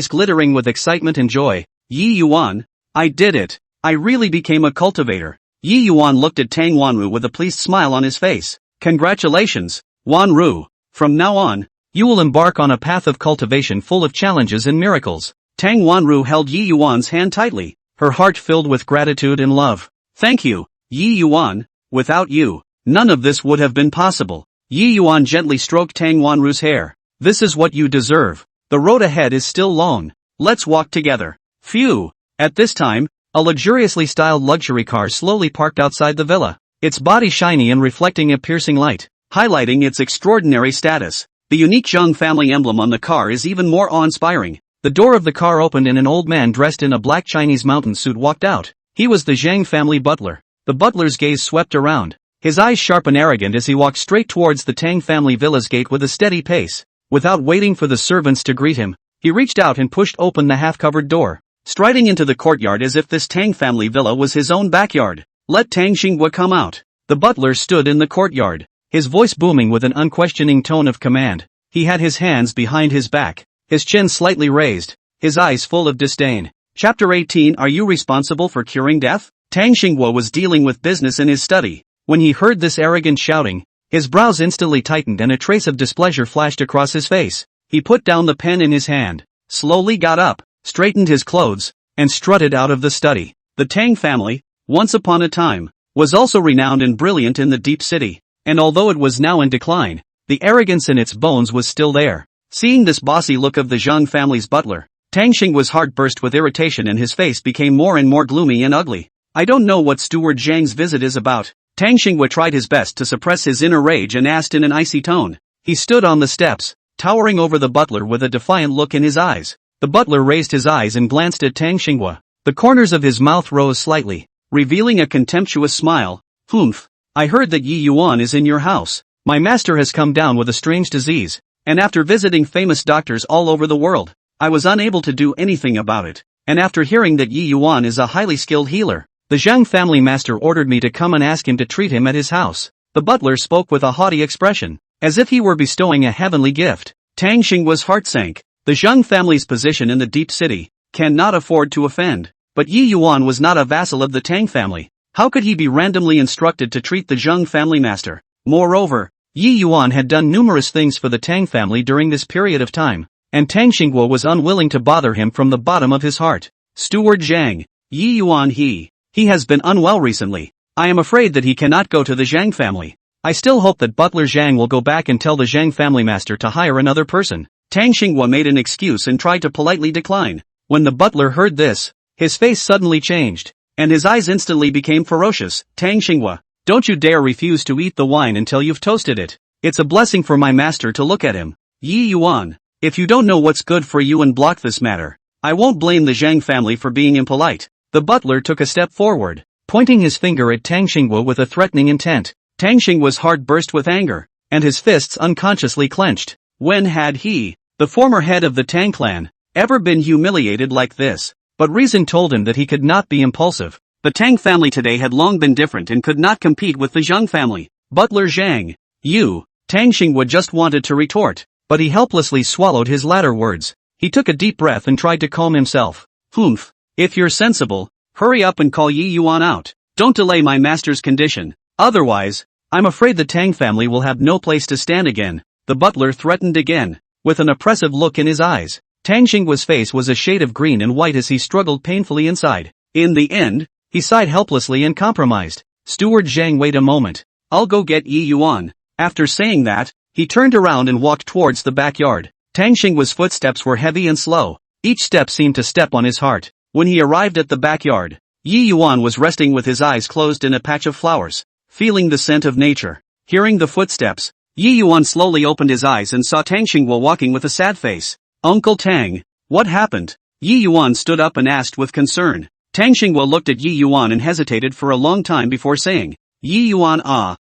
[SPEAKER 1] glittering with excitement and joy. Yi Yuan, I did it. I really became a cultivator. Yi Yuan looked at Tang Wanru with a pleased smile on his face. Congratulations, Wanru. From now on, you will embark on a path of cultivation full of challenges and miracles. Tang Wanru held Yi Yuan's hand tightly, her heart filled with gratitude and love. Thank you, Yi Yuan. Without you, none of this would have been possible. Yi Yuan gently stroked Tang Wanru's hair. This is what you deserve. The road ahead is still long. Let's walk together. Phew. At this time, a luxuriously styled luxury car slowly parked outside the villa, its body shiny and reflecting a piercing light, highlighting its extraordinary status. The unique Zhang family emblem on the car is even more awe-inspiring. The door of the car opened and an old man dressed in a black Chinese mountain suit walked out. He was the Zhang family butler. The butler's gaze swept around, his eyes sharp and arrogant as he walked straight towards the Tang family villa's gate with a steady pace. Without waiting for the servants to greet him, he reached out and pushed open the half-covered door, striding into the courtyard as if this Tang family villa was his own backyard. Let Tang Xingyu come out. The butler stood in the courtyard, his voice booming with an unquestioning tone of command. He had his hands behind his back, his chin slightly raised, his eyes full of disdain. Chapter 18. Are you responsible for curing death? Tang Xingyu was dealing with business in his study. When he heard this arrogant shouting, his brows instantly tightened and a trace of displeasure flashed across his face. He put down the pen in his hand, slowly got up, straightened his clothes, and strutted out of the study. The Tang family, once upon a time, was also renowned and brilliant in the deep city, and although it was now in decline, the arrogance in its bones was still there. Seeing this bossy look of the Zhang family's butler, Tang Xing's heart burst with irritation and his face became more and more gloomy and ugly. I don't know what Steward Zhang's visit is about. Tang Xingyu tried his best to suppress his inner rage and asked in an icy tone. He stood on the steps, towering over the butler with a defiant look in his eyes. The butler raised his eyes and glanced at Tang Xingyu. The corners of his mouth rose slightly, revealing a contemptuous smile. Humph. I heard that Yi Yuan is in your house. My master has come down with a strange disease, and after visiting famous doctors all over the world, I was unable to do anything about it. And after hearing that Yi Yuan is a highly skilled healer, the Zhang family master ordered me to come and ask him to treat him at his house. The butler spoke with a haughty expression, as if he were bestowing a heavenly gift. Tang Xing's heart sank. The Zhang family's position in the deep city cannot afford to offend. But Yi Yuan was not a vassal of the Tang family. How could he be randomly instructed to treat the Zhang family master? Moreover, Yi Yuan had done numerous things for the Tang family during this period of time, and Tang Xingyu was unwilling to bother him from the bottom of his heart. Steward Zhang, Yi Yuan He has been unwell recently. I am afraid that he cannot go to the Zhang family. I still hope that Butler Zhang will go back and tell the Zhang family master to hire another person. Tang Xingyu made an excuse and tried to politely decline. When the butler heard this, his face suddenly changed, and his eyes instantly became ferocious. Tang Xingyu, don't you dare refuse to eat the wine until you've toasted it. It's a blessing for my master to look at him. Yi Yuan, if you don't know what's good for you and block this matter, I won't blame the Zhang family for being impolite. The butler took a step forward, pointing his finger at Tang Xingyu with a threatening intent. Tang Xingyu's heart burst with anger, and his fists unconsciously clenched. When had he, the former head of the Tang clan, ever been humiliated like this? But reason told him that he could not be impulsive. The Tang family today had long been different and could not compete with the Zhang family. Butler Zhang. You. Tang Xingyu just wanted to retort, but he helplessly swallowed his latter words. He took a deep breath and tried to calm himself. Humph. If you're sensible, hurry up and call Yi Yuan out. Don't delay my master's condition. Otherwise, I'm afraid the Tang family will have no place to stand again. The butler threatened again, with an oppressive look in his eyes. Tang Xingua's face was a shade of green and white as he struggled painfully inside. In the end, he sighed helplessly and compromised. Steward Zhang, wait a moment. I'll go get Yi Yuan. After saying that, he turned around and walked towards the backyard. Tang Xingua's footsteps were heavy and slow. Each step seemed to step on his heart. When he arrived at the backyard, Yi Yuan was resting with his eyes closed in a patch of flowers, feeling the scent of nature. Hearing the footsteps, Yi Yuan slowly opened his eyes and saw Tang Xingyu walking with a sad face. Uncle Tang, what happened? Yi Yuan stood up and asked with concern. Tang Xingyu looked at Yi Yuan and hesitated for a long time before saying, Yi Yuan,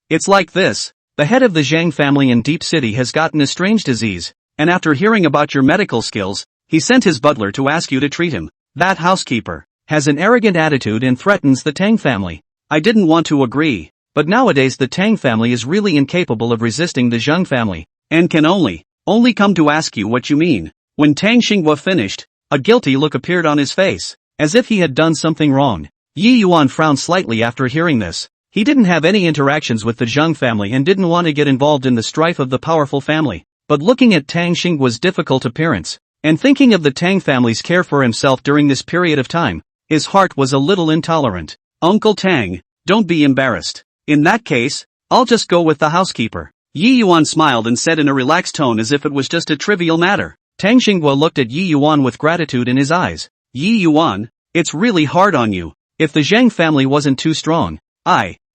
[SPEAKER 1] it's like this. The head of the Zhang family in Deep City has gotten a strange disease, and after hearing about your medical skills, he sent his butler to ask you to treat him. That housekeeper has an arrogant attitude and threatens the Tang family. I didn't want to agree, but nowadays the Tang family is really incapable of resisting the Zhang family, and can only come to ask you what you mean. When Tang Xingyu finished, a guilty look appeared on his face, as if he had done something wrong. Yi Yuan frowned slightly after hearing this. He didn't have any interactions with the Zhang family and didn't want to get involved in the strife of the powerful family, but looking at Tang Xingua's difficult appearance, and thinking of the Tang family's care for himself during this period of time, his heart was a little intolerant. Uncle Tang, don't be embarrassed. In that case, I'll just go with the housekeeper. Yi Yuan smiled and said in a relaxed tone as if it was just a trivial matter. Tang Xingyu looked at Yi Yuan with gratitude in his eyes. Yi Yuan, it's really hard on you. If the Zhang family wasn't too strong,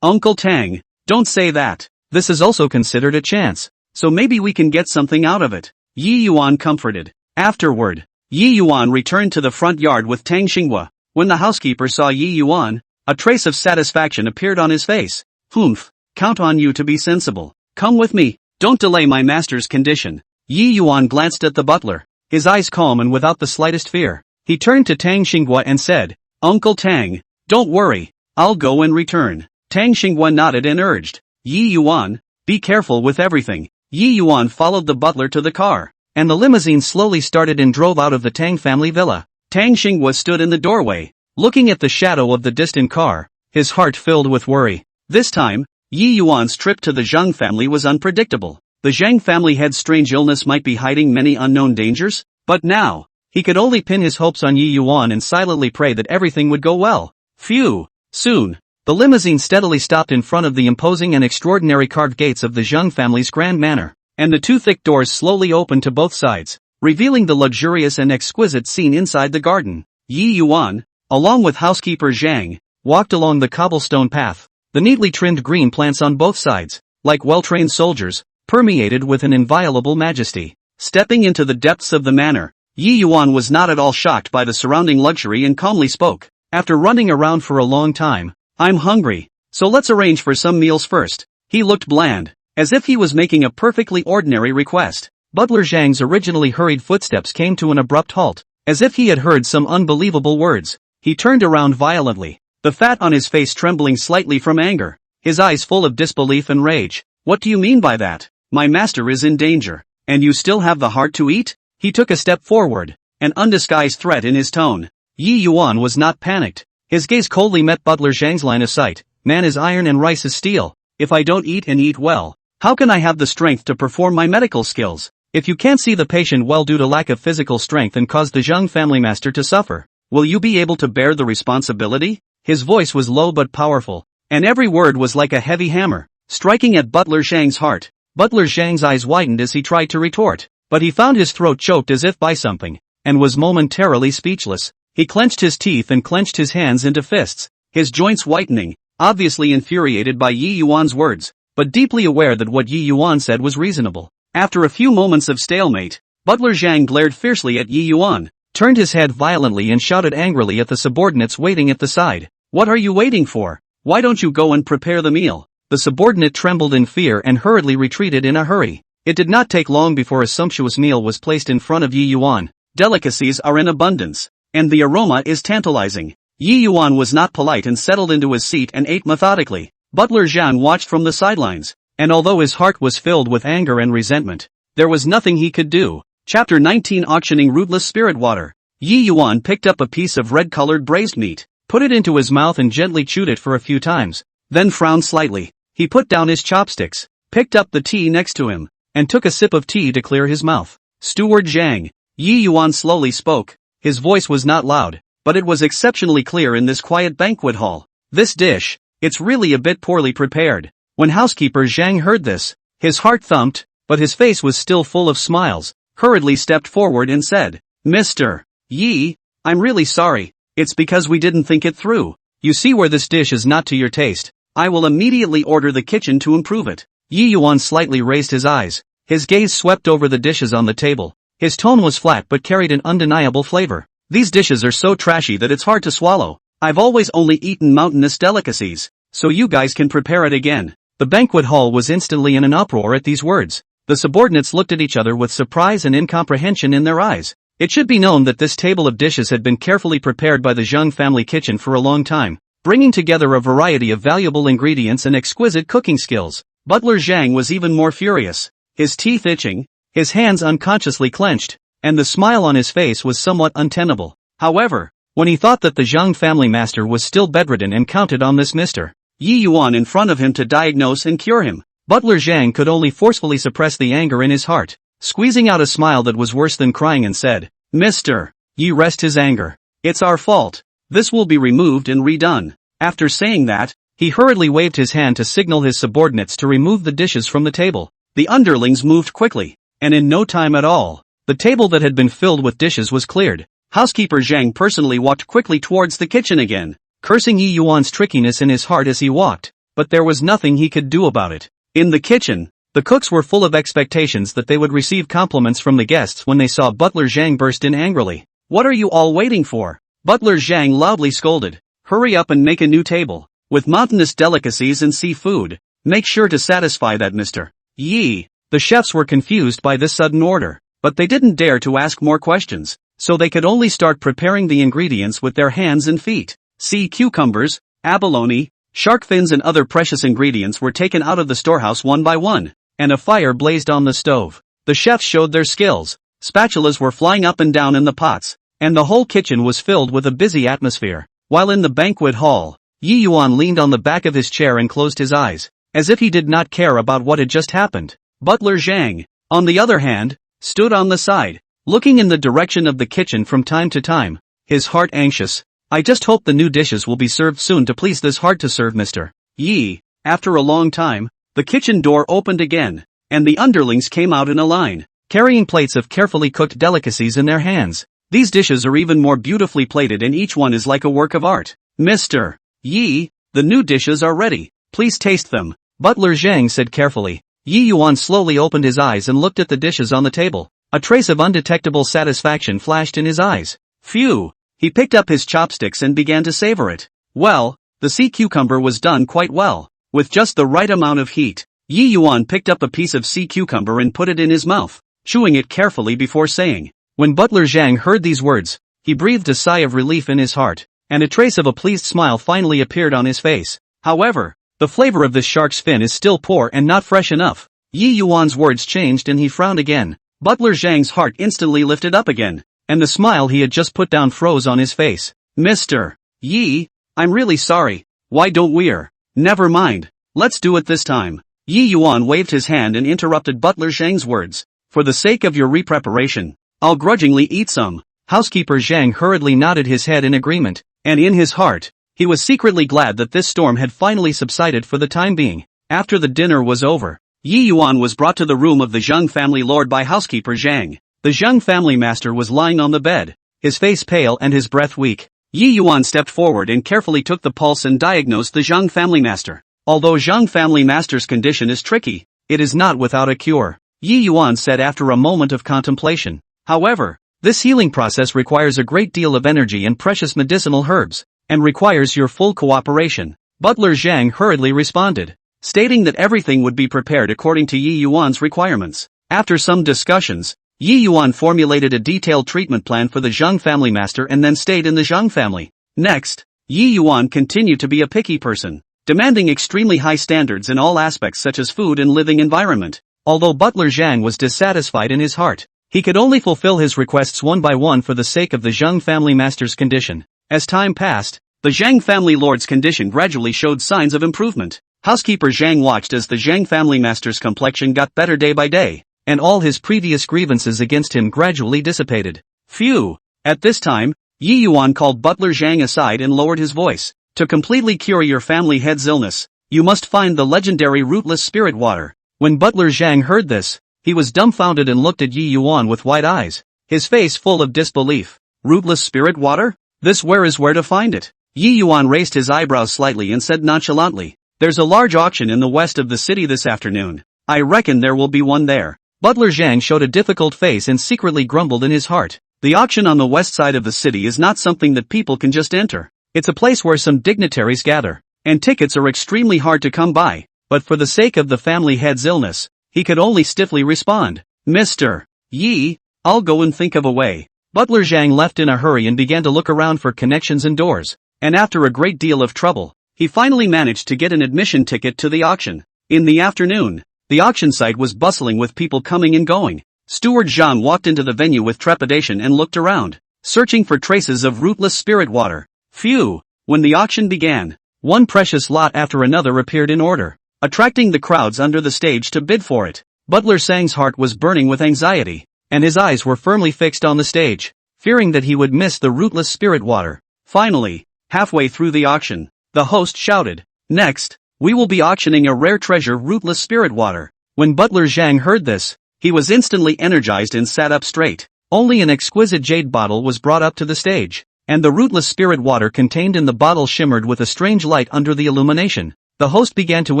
[SPEAKER 1] Uncle Tang, don't say that. This is also considered a chance, so maybe we can get something out of it. Yi Yuan comforted. Afterward, Yi Yuan returned to the front yard with Tang Xingyu. When the housekeeper saw Yi Yuan, a trace of satisfaction appeared on his face. Humph, count on you to be sensible. Come with me, don't delay my master's condition. Yi Yuan glanced at the butler, his eyes calm and without the slightest fear. He turned to Tang Xingyu and said, Uncle Tang, don't worry, I'll go and return. Tang Xingyu nodded and urged, Yi Yuan, be careful with everything. Yi Yuan followed the butler to the car, and the limousine slowly started and drove out of the Tang family villa. Tang Xingyu stood in the doorway, looking at the shadow of the distant car, his heart filled with worry. This time, Yi Yuan's trip to the Zhang family was unpredictable. The Zhang family had strange illness might be hiding many unknown dangers, but now, he could only pin his hopes on Yi Yuan and silently pray that everything would go well. Phew! Soon, the limousine steadily stopped in front of the imposing and extraordinary carved gates of the Zhang family's grand manor, and the two thick doors slowly opened to both sides, revealing the luxurious and exquisite scene inside the garden. Yi Yuan, along with housekeeper Zhang, walked along the cobblestone path. The neatly trimmed green plants on both sides, like well-trained soldiers, permeated with an inviolable majesty. Stepping into the depths of the manor, Yi Yuan was not at all shocked by the surrounding luxury and calmly spoke. After running around for a long time, I'm hungry, so let's arrange for some meals first. He looked bland, as if he was making a perfectly ordinary request. Butler Zhang's originally hurried footsteps came to an abrupt halt, as if he had heard some unbelievable words. He turned around violently, the fat on his face trembling slightly from anger, his eyes full of disbelief and rage. What do you mean by that? My master is in danger, and you still have the heart to eat? He took a step forward, an undisguised threat in his tone. Yi Yuan was not panicked. His gaze coldly met Butler Zhang's line of sight. Man is iron and rice is steel. If I don't eat and eat well, how can I have the strength to perform my medical skills? If you can't see the patient well due to lack of physical strength and cause the Zhang family master to suffer, will you be able to bear the responsibility? His voice was low but powerful, and every word was like a heavy hammer, striking at Butler Zhang's heart. Butler Zhang's eyes widened as he tried to retort, but he found his throat choked as if by something, and was momentarily speechless. He clenched his teeth and clenched his hands into fists, his joints whitening, obviously infuriated by Yi Yuan's words, but deeply aware that what Yi Yuan said was reasonable. After a few moments of stalemate, Butler Zhang glared fiercely at Yi Yuan, turned his head violently and shouted angrily at the subordinates waiting at the side. What are you waiting for? Why don't you go and prepare the meal? The subordinate trembled in fear and hurriedly retreated in a hurry. It did not take long before a sumptuous meal was placed in front of Yi Yuan. Delicacies are in abundance, and the aroma is tantalizing. Yi Yuan was not polite and settled into his seat and ate methodically. Butler Zhang watched from the sidelines, and although his heart was filled with anger and resentment, there was nothing he could do. Chapter 19 Auctioning Rootless Spirit Water. Yi Yuan picked up a piece of red-colored braised meat, put it into his mouth and gently chewed it for a few times, then frowned slightly. He put down his chopsticks, picked up the tea next to him, and took a sip of tea to clear his mouth. Steward Zhang. Yi Yuan slowly spoke. His voice was not loud, but it was exceptionally clear in this quiet banquet hall. This dish, it's really a bit poorly prepared. When housekeeper Zhang heard this, his heart thumped, but his face was still full of smiles, hurriedly stepped forward and said, Mr. Yi, I'm really sorry, it's because we didn't think it through. You see where this dish is not to your taste. I will immediately order the kitchen to improve it. Yi Yuan slightly raised his eyes. His gaze swept over the dishes on the table. His tone was flat but carried an undeniable flavor. These dishes are so trashy that it's hard to swallow. I've always only eaten mountainous delicacies, so you guys can prepare it again. The banquet hall was instantly in an uproar at these words. The subordinates looked at each other with surprise and incomprehension in their eyes. It should be known that this table of dishes had been carefully prepared by the Zhang family kitchen for a long time, bringing together a variety of valuable ingredients and exquisite cooking skills. Butler Zhang was even more furious, his teeth itching, his hands unconsciously clenched, and the smile on his face was somewhat untenable. However, when he thought that the Zhang family master was still bedridden and counted on this Mr. Yi Yuan in front of him to diagnose and cure him, Butler Zhang could only forcefully suppress the anger in his heart, squeezing out a smile that was worse than crying and said, Mr. Yi, rest his anger. It's our fault. This will be removed and redone. After saying that, he hurriedly waved his hand to signal his subordinates to remove the dishes from the table. The underlings moved quickly, and in no time at all, the table that had been filled with dishes was cleared. Housekeeper Zhang personally walked quickly towards the kitchen again, cursing Yi Yuan's trickiness in his heart as he walked, but there was nothing he could do about it. In the kitchen, the cooks were full of expectations that they would receive compliments from the guests when they saw Butler Zhang burst in angrily. What are you all waiting for? Butler Zhang loudly scolded. Hurry up and make a new table, with mountainous delicacies and seafood. Make sure to satisfy that Mr. Yi. The chefs were confused by this sudden order, but they didn't dare to ask more questions, so they could only start preparing the ingredients with their hands and feet. Sea cucumbers, abalone, shark fins and other precious ingredients were taken out of the storehouse one by one, and a fire blazed on the stove. The chefs showed their skills. Spatulas were flying up and down in the pots, and the whole kitchen was filled with a busy atmosphere. While in the banquet hall, Yi Yuan leaned on the back of his chair and closed his eyes, as if he did not care about what had just happened. Butler Zhang, on the other hand, stood on the side, looking in the direction of the kitchen from time to time, his heart anxious. I just hope the new dishes will be served soon to please this hard-to-serve Mr. Yi. After a long time, the kitchen door opened again, and the underlings came out in a line, carrying plates of carefully cooked delicacies in their hands. These dishes are even more beautifully plated and each one is like a work of art. Mr. Yi, the new dishes are ready. Please taste them, Butler Zhang said carefully. Yi Yuan slowly opened his eyes and looked at the dishes on the table. A trace of undetectable satisfaction flashed in his eyes. Phew! He picked up his chopsticks and began to savor it. Well, the sea cucumber was done quite well, with just the right amount of heat. Yi Yuan picked up a piece of sea cucumber and put it in his mouth, chewing it carefully before saying. When Butler Zhang heard these words, he breathed a sigh of relief in his heart, and a trace of a pleased smile finally appeared on his face. However, the flavor of this shark's fin is still poor and not fresh enough. Yi Yuan's words changed and he frowned again. Butler Zhang's heart instantly lifted up again, and the smile he had just put down froze on his face. Mr. Yi, I'm really sorry. Why don't we're? Never mind. Let's do it this time. Yi Yuan waved his hand and interrupted Butler Zhang's words. For the sake of your repreparation, I'll grudgingly eat some. Housekeeper Zhang hurriedly nodded his head in agreement, and in his heart, he was secretly glad that this storm had finally subsided for the time being. After the dinner was over, Yi Yuan was brought to the room of the Zhang family lord by housekeeper Zhang. The Zhang family master was lying on the bed, his face pale and his breath weak. Yi Yuan stepped forward and carefully took the pulse and diagnosed the Zhang family master. Although Zhang family master's condition is tricky, it is not without a cure, Yi Yuan said after a moment of contemplation. However, this healing process requires a great deal of energy and precious medicinal herbs, and requires your full cooperation. Butler Zhang hurriedly responded, stating that everything would be prepared according to Yi Yuan's requirements. After some discussions, Yi Yuan formulated a detailed treatment plan for the Zhang family master and then stayed in the Zhang family. Next, Yi Yuan continued to be a picky person. demanding extremely high standards in all aspects such as food and living environment. Although butler Zhang was dissatisfied in his heart, he could only fulfill his requests one by one for the sake of the Zhang family master's condition. As time passed, the Zhang family lord's condition gradually showed signs of improvement. Housekeeper Zhang watched as the Zhang family master's complexion got better day by day, and all his previous grievances against him gradually dissipated. Phew! At this time, Yi Yuan called butler Zhang aside and lowered his voice. To completely cure your family head's illness, you must find the legendary rootless spirit water. When butler Zhang heard this, he was dumbfounded and looked at Yi Yuan with wide eyes, his face full of disbelief. Rootless spirit water? This where to find it? Yi Yuan raised his eyebrows slightly and said nonchalantly, there's a large auction in the west of the city this afternoon. I reckon there will be one there. Butler Zhang showed a difficult face and secretly grumbled in his heart. The auction on the west side of the city is not something that people can just enter. It's a place where some dignitaries gather, and tickets are extremely hard to come by. But for the sake of the family head's illness, he could only stiffly respond, Mr. Yi, I'll go and think of a way. Butler Zhang left in a hurry and began to look around for connections and doors, and after a great deal of trouble, he finally managed to get an admission ticket to the auction. In the afternoon, the auction site was bustling with people coming and going. Steward Zhang walked into the venue with trepidation and looked around, searching for traces of rootless spirit water. Phew! When the auction began, one precious lot after another appeared in order, attracting the crowds under the stage to bid for it. Butler Zhang's heart was burning with anxiety, and his eyes were firmly fixed on the stage, fearing that he would miss the rootless spirit water. Finally, halfway through the auction, the host shouted, next, we will be auctioning a rare treasure, rootless spirit water. When butler Zhang heard this, he was instantly energized and sat up straight. Only an exquisite jade bottle was brought up to the stage, and the rootless spirit water contained in the bottle shimmered with a strange light under the illumination. The host began to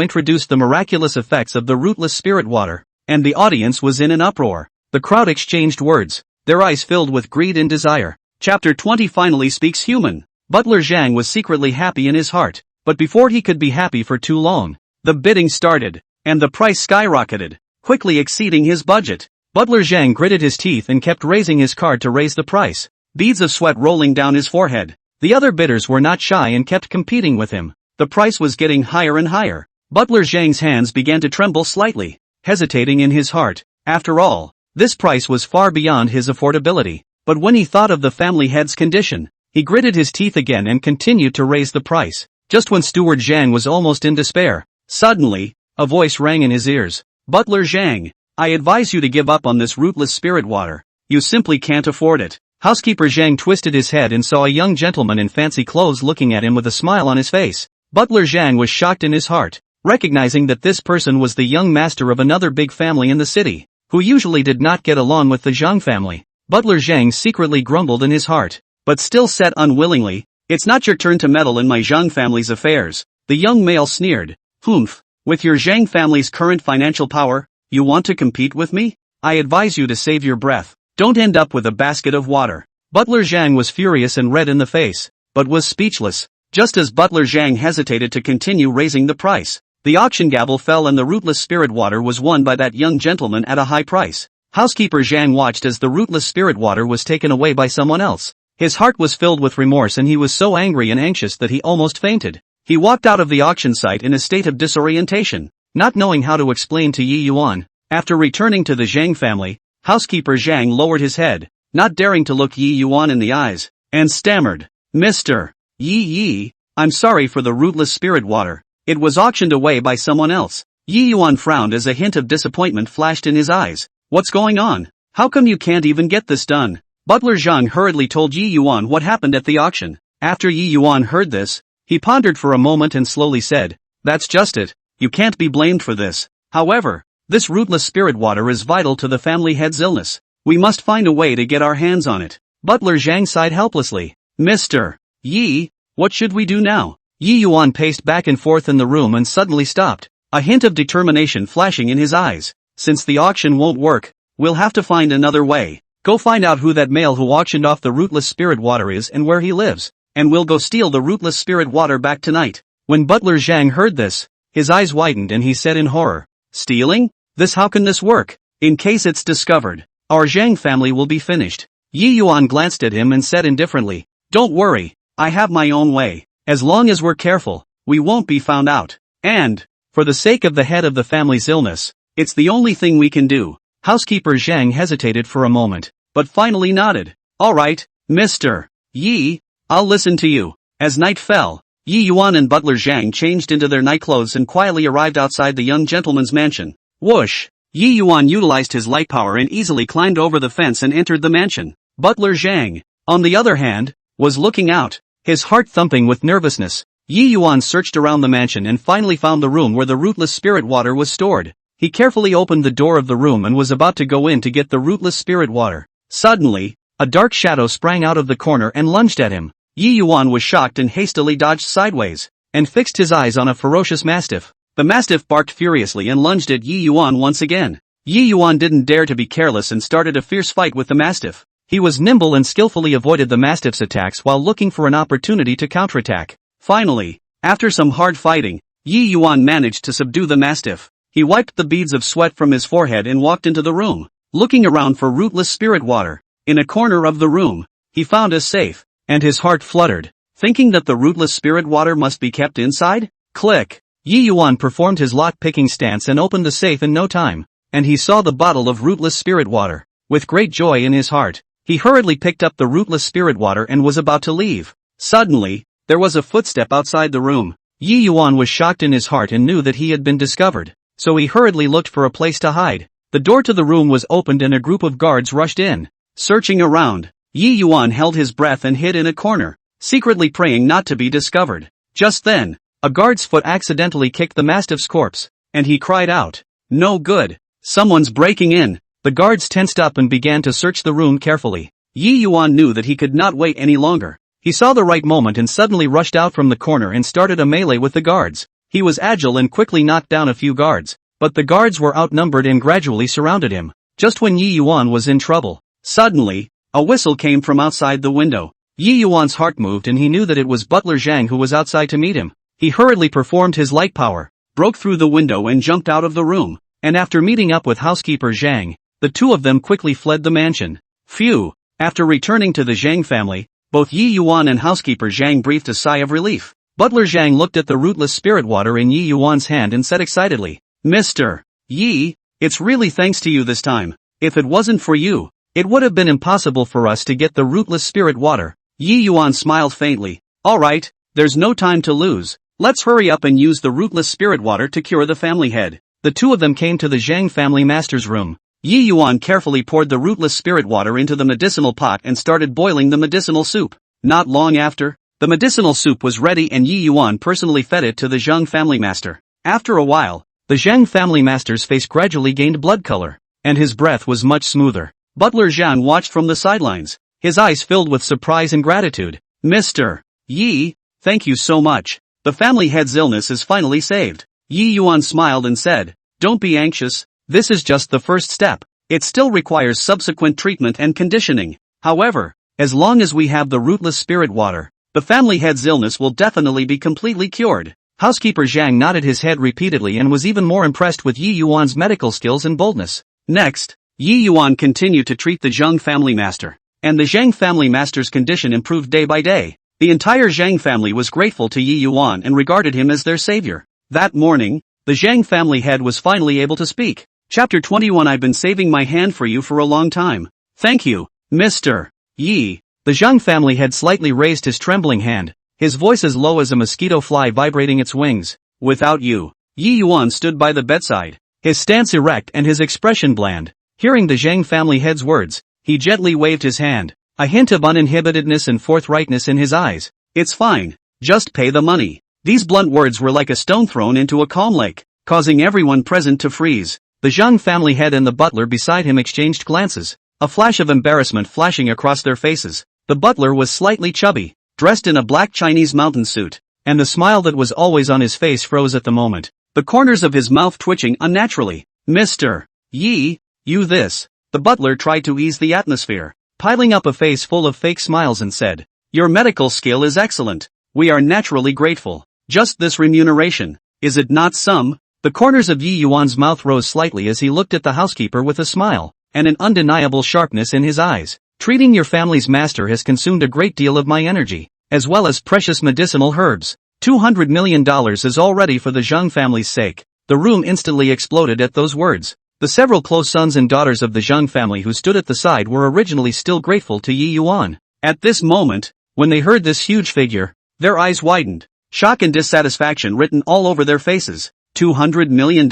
[SPEAKER 1] introduce the miraculous effects of the rootless spirit water, and the audience was in an uproar. The crowd exchanged words, their eyes filled with greed and desire. Chapter 20 finally speaks human. Butler Zhang was secretly happy in his heart, but before he could be happy for too long, the bidding started, and the price skyrocketed, quickly exceeding his budget. Butler Zhang gritted his teeth and kept raising his card to raise the price, beads of sweat rolling down his forehead. The other bidders were not shy and kept competing with him. The price was getting higher and higher. Butler Zhang's hands began to tremble slightly, hesitating in his heart. After all, this price was far beyond his affordability. But when he thought of the family head's condition, he gritted his teeth again and continued to raise the price. Just when Steward Zhang was almost in despair, suddenly, a voice rang in his ears. Butler Zhang, I advise you to give up on this rootless spirit water. You simply can't afford it. Housekeeper Zhang twisted his head and saw a young gentleman in fancy clothes looking at him with a smile on his face. Butler Zhang was shocked in his heart, recognizing that this person was the young master of another big family in the city, who usually did not get along with the Zhang family. Butler Zhang secretly grumbled in his heart, but still said unwillingly, it's not your turn to meddle in my Zhang family's affairs. The young male sneered, Humph, with your Zhang family's current financial power, you want to compete with me? I advise you to save your breath. Don't end up with a basket of water. Butler Zhang was furious and red in the face, but was speechless. Just as Butler Zhang hesitated to continue raising the price, the auction gavel fell and the rootless spirit water was won by that young gentleman at a high price. Housekeeper Zhang watched as the rootless spirit water was taken away by someone else. His heart was filled with remorse and he was so angry and anxious that he almost fainted. He walked out of the auction site in a state of disorientation, not knowing how to explain to Yi Yuan. After returning to the Zhang family, Housekeeper Zhang lowered his head, not daring to look Yi Yuan in the eyes, and stammered, Mr. Yi, I'm sorry for the rootless spirit water. It was auctioned away by someone else. Yi Yuan frowned as a hint of disappointment flashed in his eyes. What's going on? How come you can't even get this done? Butler Zhang hurriedly told Yi Yuan what happened at the auction. After Yi Yuan heard this, he pondered for a moment and slowly said, that's just it. You can't be blamed for this. However, this rootless spirit water is vital to the family head's illness. We must find a way to get our hands on it. Butler Zhang sighed helplessly. Mr. Yi, what should we do now? Yi Yuan paced back and forth in the room and suddenly stopped, a hint of determination flashing in his eyes. Since the auction won't work, we'll have to find another way. Go find out who that male who auctioned off the rootless spirit water is and where he lives, and we'll go steal the rootless spirit water back tonight. When Butler Zhang heard this, his eyes widened and he said in horror, Stealing? How can this work? In case it's discovered, our Zhang family will be finished. Yi Yuan glanced at him and said indifferently, Don't worry, I have my own way. As long as we're careful, we won't be found out. And, for the sake of the head of the family's illness, it's the only thing we can do. Housekeeper Zhang hesitated for a moment, but finally nodded. Alright, Mr. Yi, I'll listen to you. As night fell, Yi Yuan and butler Zhang changed into their nightclothes and quietly arrived outside the young gentleman's mansion. Whoosh! Yi Yuan utilized his light power and easily climbed over the fence and entered the mansion. Butler Zhang, on the other hand, was looking out, his heart thumping with nervousness. Yi Yuan searched around the mansion and finally found the room where the rootless spirit water was stored. He carefully opened the door of the room and was about to go in to get the rootless spirit water. Suddenly, a dark shadow sprang out of the corner and lunged at him. Yi Yuan was shocked and hastily dodged sideways, and fixed his eyes on a ferocious mastiff. The mastiff barked furiously and lunged at Yi Yuan once again. Yi Yuan didn't dare to be careless and started a fierce fight with the mastiff. He was nimble and skillfully avoided the mastiff's attacks while looking for an opportunity to counterattack. Finally, after some hard fighting, Yi Yuan managed to subdue the mastiff. He wiped the beads of sweat from his forehead and walked into the room, looking around for rootless spirit water. In a corner of the room, he found a safe, and his heart fluttered, thinking that the rootless spirit water must be kept inside. Click! Yi Yuan performed his lock-picking stance and opened the safe in no time, and he saw the bottle of rootless spirit water. With great joy in his heart, he hurriedly picked up the rootless spirit water and was about to leave. Suddenly, there was a footstep outside the room. Yi Yuan was shocked in his heart and knew that he had been discovered, so he hurriedly looked for a place to hide. The door to the room was opened and a group of guards rushed in. Searching around, Yi Yuan held his breath and hid in a corner, secretly praying not to be discovered. Just then, a guard's foot accidentally kicked the mastiff's corpse, and he cried out, "No good! Someone's breaking in!" The guards tensed up and began to search the room carefully. Yi Yuan knew that he could not wait any longer. He saw the right moment and suddenly rushed out from the corner and started a melee with the guards. He was agile and quickly knocked down a few guards, but the guards were outnumbered and gradually surrounded him. Just when Yi Yuan was in trouble, suddenly, a whistle came from outside the window. Yi Yuan's heart moved and he knew that it was butler Zhang who was outside to meet him. He hurriedly performed his light power, broke through the window and jumped out of the room, and after meeting up with housekeeper Zhang, the two of them quickly fled the mansion. Phew! After returning to the Zhang family, both Yi Yuan and housekeeper Zhang breathed a sigh of relief. Butler Zhang looked at the rootless spirit water in Yi Yuan's hand and said excitedly, "Mr. Yi, it's really thanks to you this time. If it wasn't for you, it would have been impossible for us to get the rootless spirit water." Yi Yuan smiled faintly. "Alright, there's no time to lose. Let's hurry up and use the rootless spirit water to cure the family head." The two of them came to the Zhang family master's room. Yi Yuan carefully poured the rootless spirit water into the medicinal pot and started boiling the medicinal soup. Not long after, the medicinal soup was ready and Yi Yuan personally fed it to the Zhang family master. After a while, the Zhang family master's face gradually gained blood color, and his breath was much smoother. Butler Zhang watched from the sidelines, his eyes filled with surprise and gratitude. "Mr. Yi, thank you so much. The family head's illness is finally saved." Yi Yuan smiled and said, "Don't be anxious, this is just the first step. It still requires subsequent treatment and conditioning. However, as long as we have the rootless spirit water, the family head's illness will definitely be completely cured." Housekeeper Zhang nodded his head repeatedly and was even more impressed with Yi Yuan's medical skills and boldness. Next, Yi Yuan continued to treat the Zhang family master, and the Zhang family master's condition improved day by day. The entire Zhang family was grateful to Yi Yuan and regarded him as their savior. That morning, the Zhang family head was finally able to speak. Chapter 21. I've been saving my hand for you for a long time. Thank you, Mr. Yi. The Zhang family head slightly raised his trembling hand, his voice as low as a mosquito fly vibrating its wings. "Without you." Yi Yuan stood by the bedside, his stance erect and his expression bland. Hearing the Zhang family head's words, he gently waved his hand, a hint of uninhibitedness and forthrightness in his eyes. "It's fine, just pay the money." These blunt words were like a stone thrown into a calm lake, causing everyone present to freeze. The Zhang family head and the butler beside him exchanged glances, a flash of embarrassment flashing across their faces. The butler was slightly chubby, dressed in a black Chinese mountain suit, and the smile that was always on his face froze at the moment, the corners of his mouth twitching unnaturally. "Mr. Yi, you this." The butler tried to ease the atmosphere, piling up a face full of fake smiles and said, "Your medical skill is excellent. We are naturally grateful. Just this remuneration, is it not some?" The corners of Yi Yuan's mouth rose slightly as he looked at the housekeeper with a smile, and an undeniable sharpness in his eyes. "Treating your family's master has consumed a great deal of my energy, as well as precious medicinal herbs. $200 million is all ready for the Zhang family's sake." The room instantly exploded at those words. The several close sons and daughters of the Zhang family who stood at the side were originally still grateful to Yi Yuan. At this moment, when they heard this huge figure, their eyes widened, shock and dissatisfaction written all over their faces. $200 million?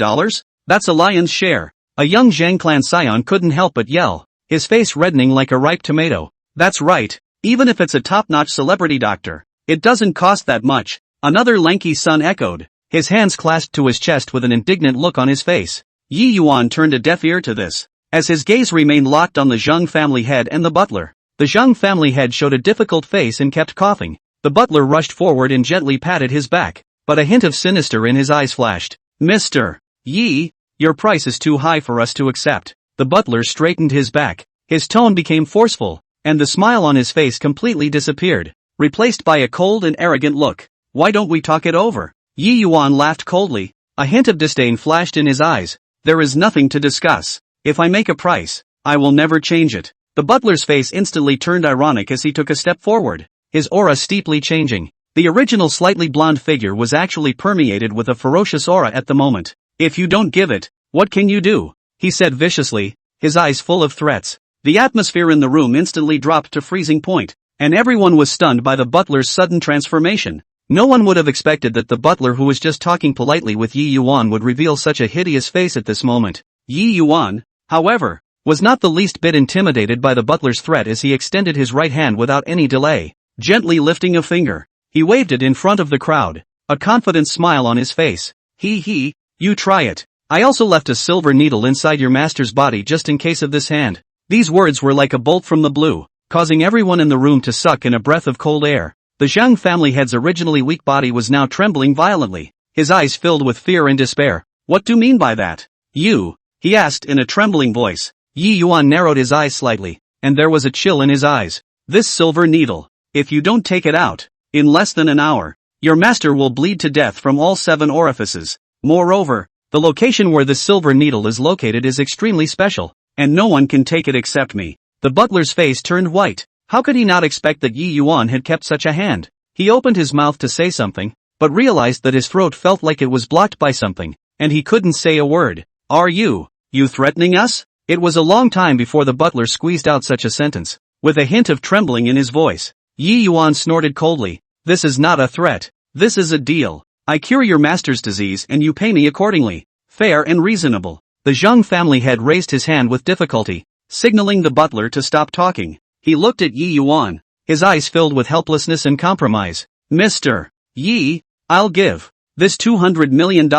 [SPEAKER 1] That's a lion's share. A young Zhang clan scion couldn't help but yell, his face reddening like a ripe tomato. That's right, even if it's a top-notch celebrity doctor, it doesn't cost that much. Another lanky son echoed, his hands clasped to his chest with an indignant look on his face. Yi Yuan turned a deaf ear to this, as his gaze remained locked on the Zhang family head and the butler. The Zhang family head showed a difficult face and kept coughing. The butler rushed forward and gently patted his back, but a hint of sinister in his eyes flashed. "Mr. Yi, your price is too high for us to accept." The butler straightened his back, his tone became forceful, and the smile on his face completely disappeared, replaced by a cold and arrogant look. "Why don't we talk it over?" Yi Yuan laughed coldly, a hint of disdain flashed in his eyes. "There is nothing to discuss. If I make a price, I will never change it." The butler's face instantly turned ironic as he took a step forward, his aura steeply changing. The original slightly blonde figure was actually permeated with a ferocious aura at the moment. "If you don't give it, what can you do?" he said viciously, his eyes full of threats. The atmosphere in the room instantly dropped to freezing point, and everyone was stunned by the butler's sudden transformation. No one would have expected that the butler who was just talking politely with Yi Yuan would reveal such a hideous face at this moment. Yi Yuan, however, was not the least bit intimidated by the butler's threat as he extended his right hand without any delay. Gently lifting a finger, he waved it in front of the crowd, a confident smile on his face. "He, you try it. I also left a silver needle inside your master's body just in case of this hand." These words were like a bolt from the blue, causing everyone in the room to suck in a breath of cold air. The Zhang family head's originally weak body was now trembling violently, his eyes filled with fear and despair. "What do you mean by that?" "You?" he asked in a trembling voice. Yi Yuan narrowed his eyes slightly, and there was a chill in his eyes. "This silver needle, if you don't take it out, in less than an hour, your master will bleed to death from all 7 orifices. Moreover, the location where the silver needle is located is extremely special, and no one can take it except me." The butler's face turned white. How could he not expect that Yi Yuan had kept such a hand? He opened his mouth to say something, but realized that his throat felt like it was blocked by something, and he couldn't say a word. "Are you threatening us?" It was a long time before the butler squeezed out such a sentence, with a hint of trembling in his voice. Yi Yuan snorted coldly. "This is not a threat. This is a deal. I cure your master's disease and you pay me accordingly. Fair and reasonable." The Zhang family head raised his hand with difficulty, signaling the butler to stop talking. He looked at Yi Yuan, his eyes filled with helplessness and compromise. "Mr. Yi, I'll give this $200 million.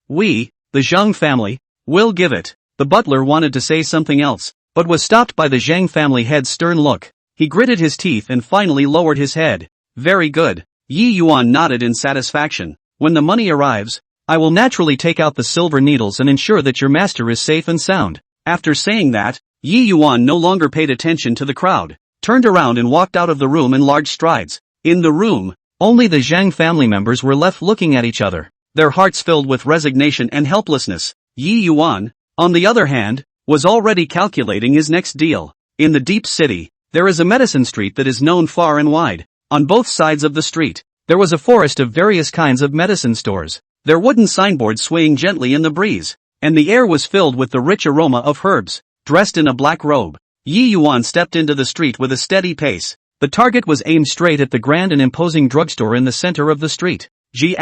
[SPEAKER 1] We, the Zhang family, will give it." The butler wanted to say something else, but was stopped by the Zhang family head's stern look. He gritted his teeth and finally lowered his head. "Very good." Yi Yuan nodded in satisfaction. "When the money arrives, I will naturally take out the silver needles and ensure that your master is safe and sound." After saying that, Yi Yuan no longer paid attention to the crowd, turned around and walked out of the room in large strides. In the room, only the Zhang family members were left looking at each other, their hearts filled with resignation and helplessness. Yi Yuan, on the other hand, was already calculating his next deal. In the deep city, there is a medicine street that is known far and wide. On both sides of the street, there was a forest of various kinds of medicine stores, their wooden signboards swaying gently in the breeze, and the air was filled with the rich aroma of herbs. Dressed in a black robe, Yi Yuan stepped into the street with a steady pace. The target was aimed straight at the grand and imposing drugstore in the center of the street. G**********.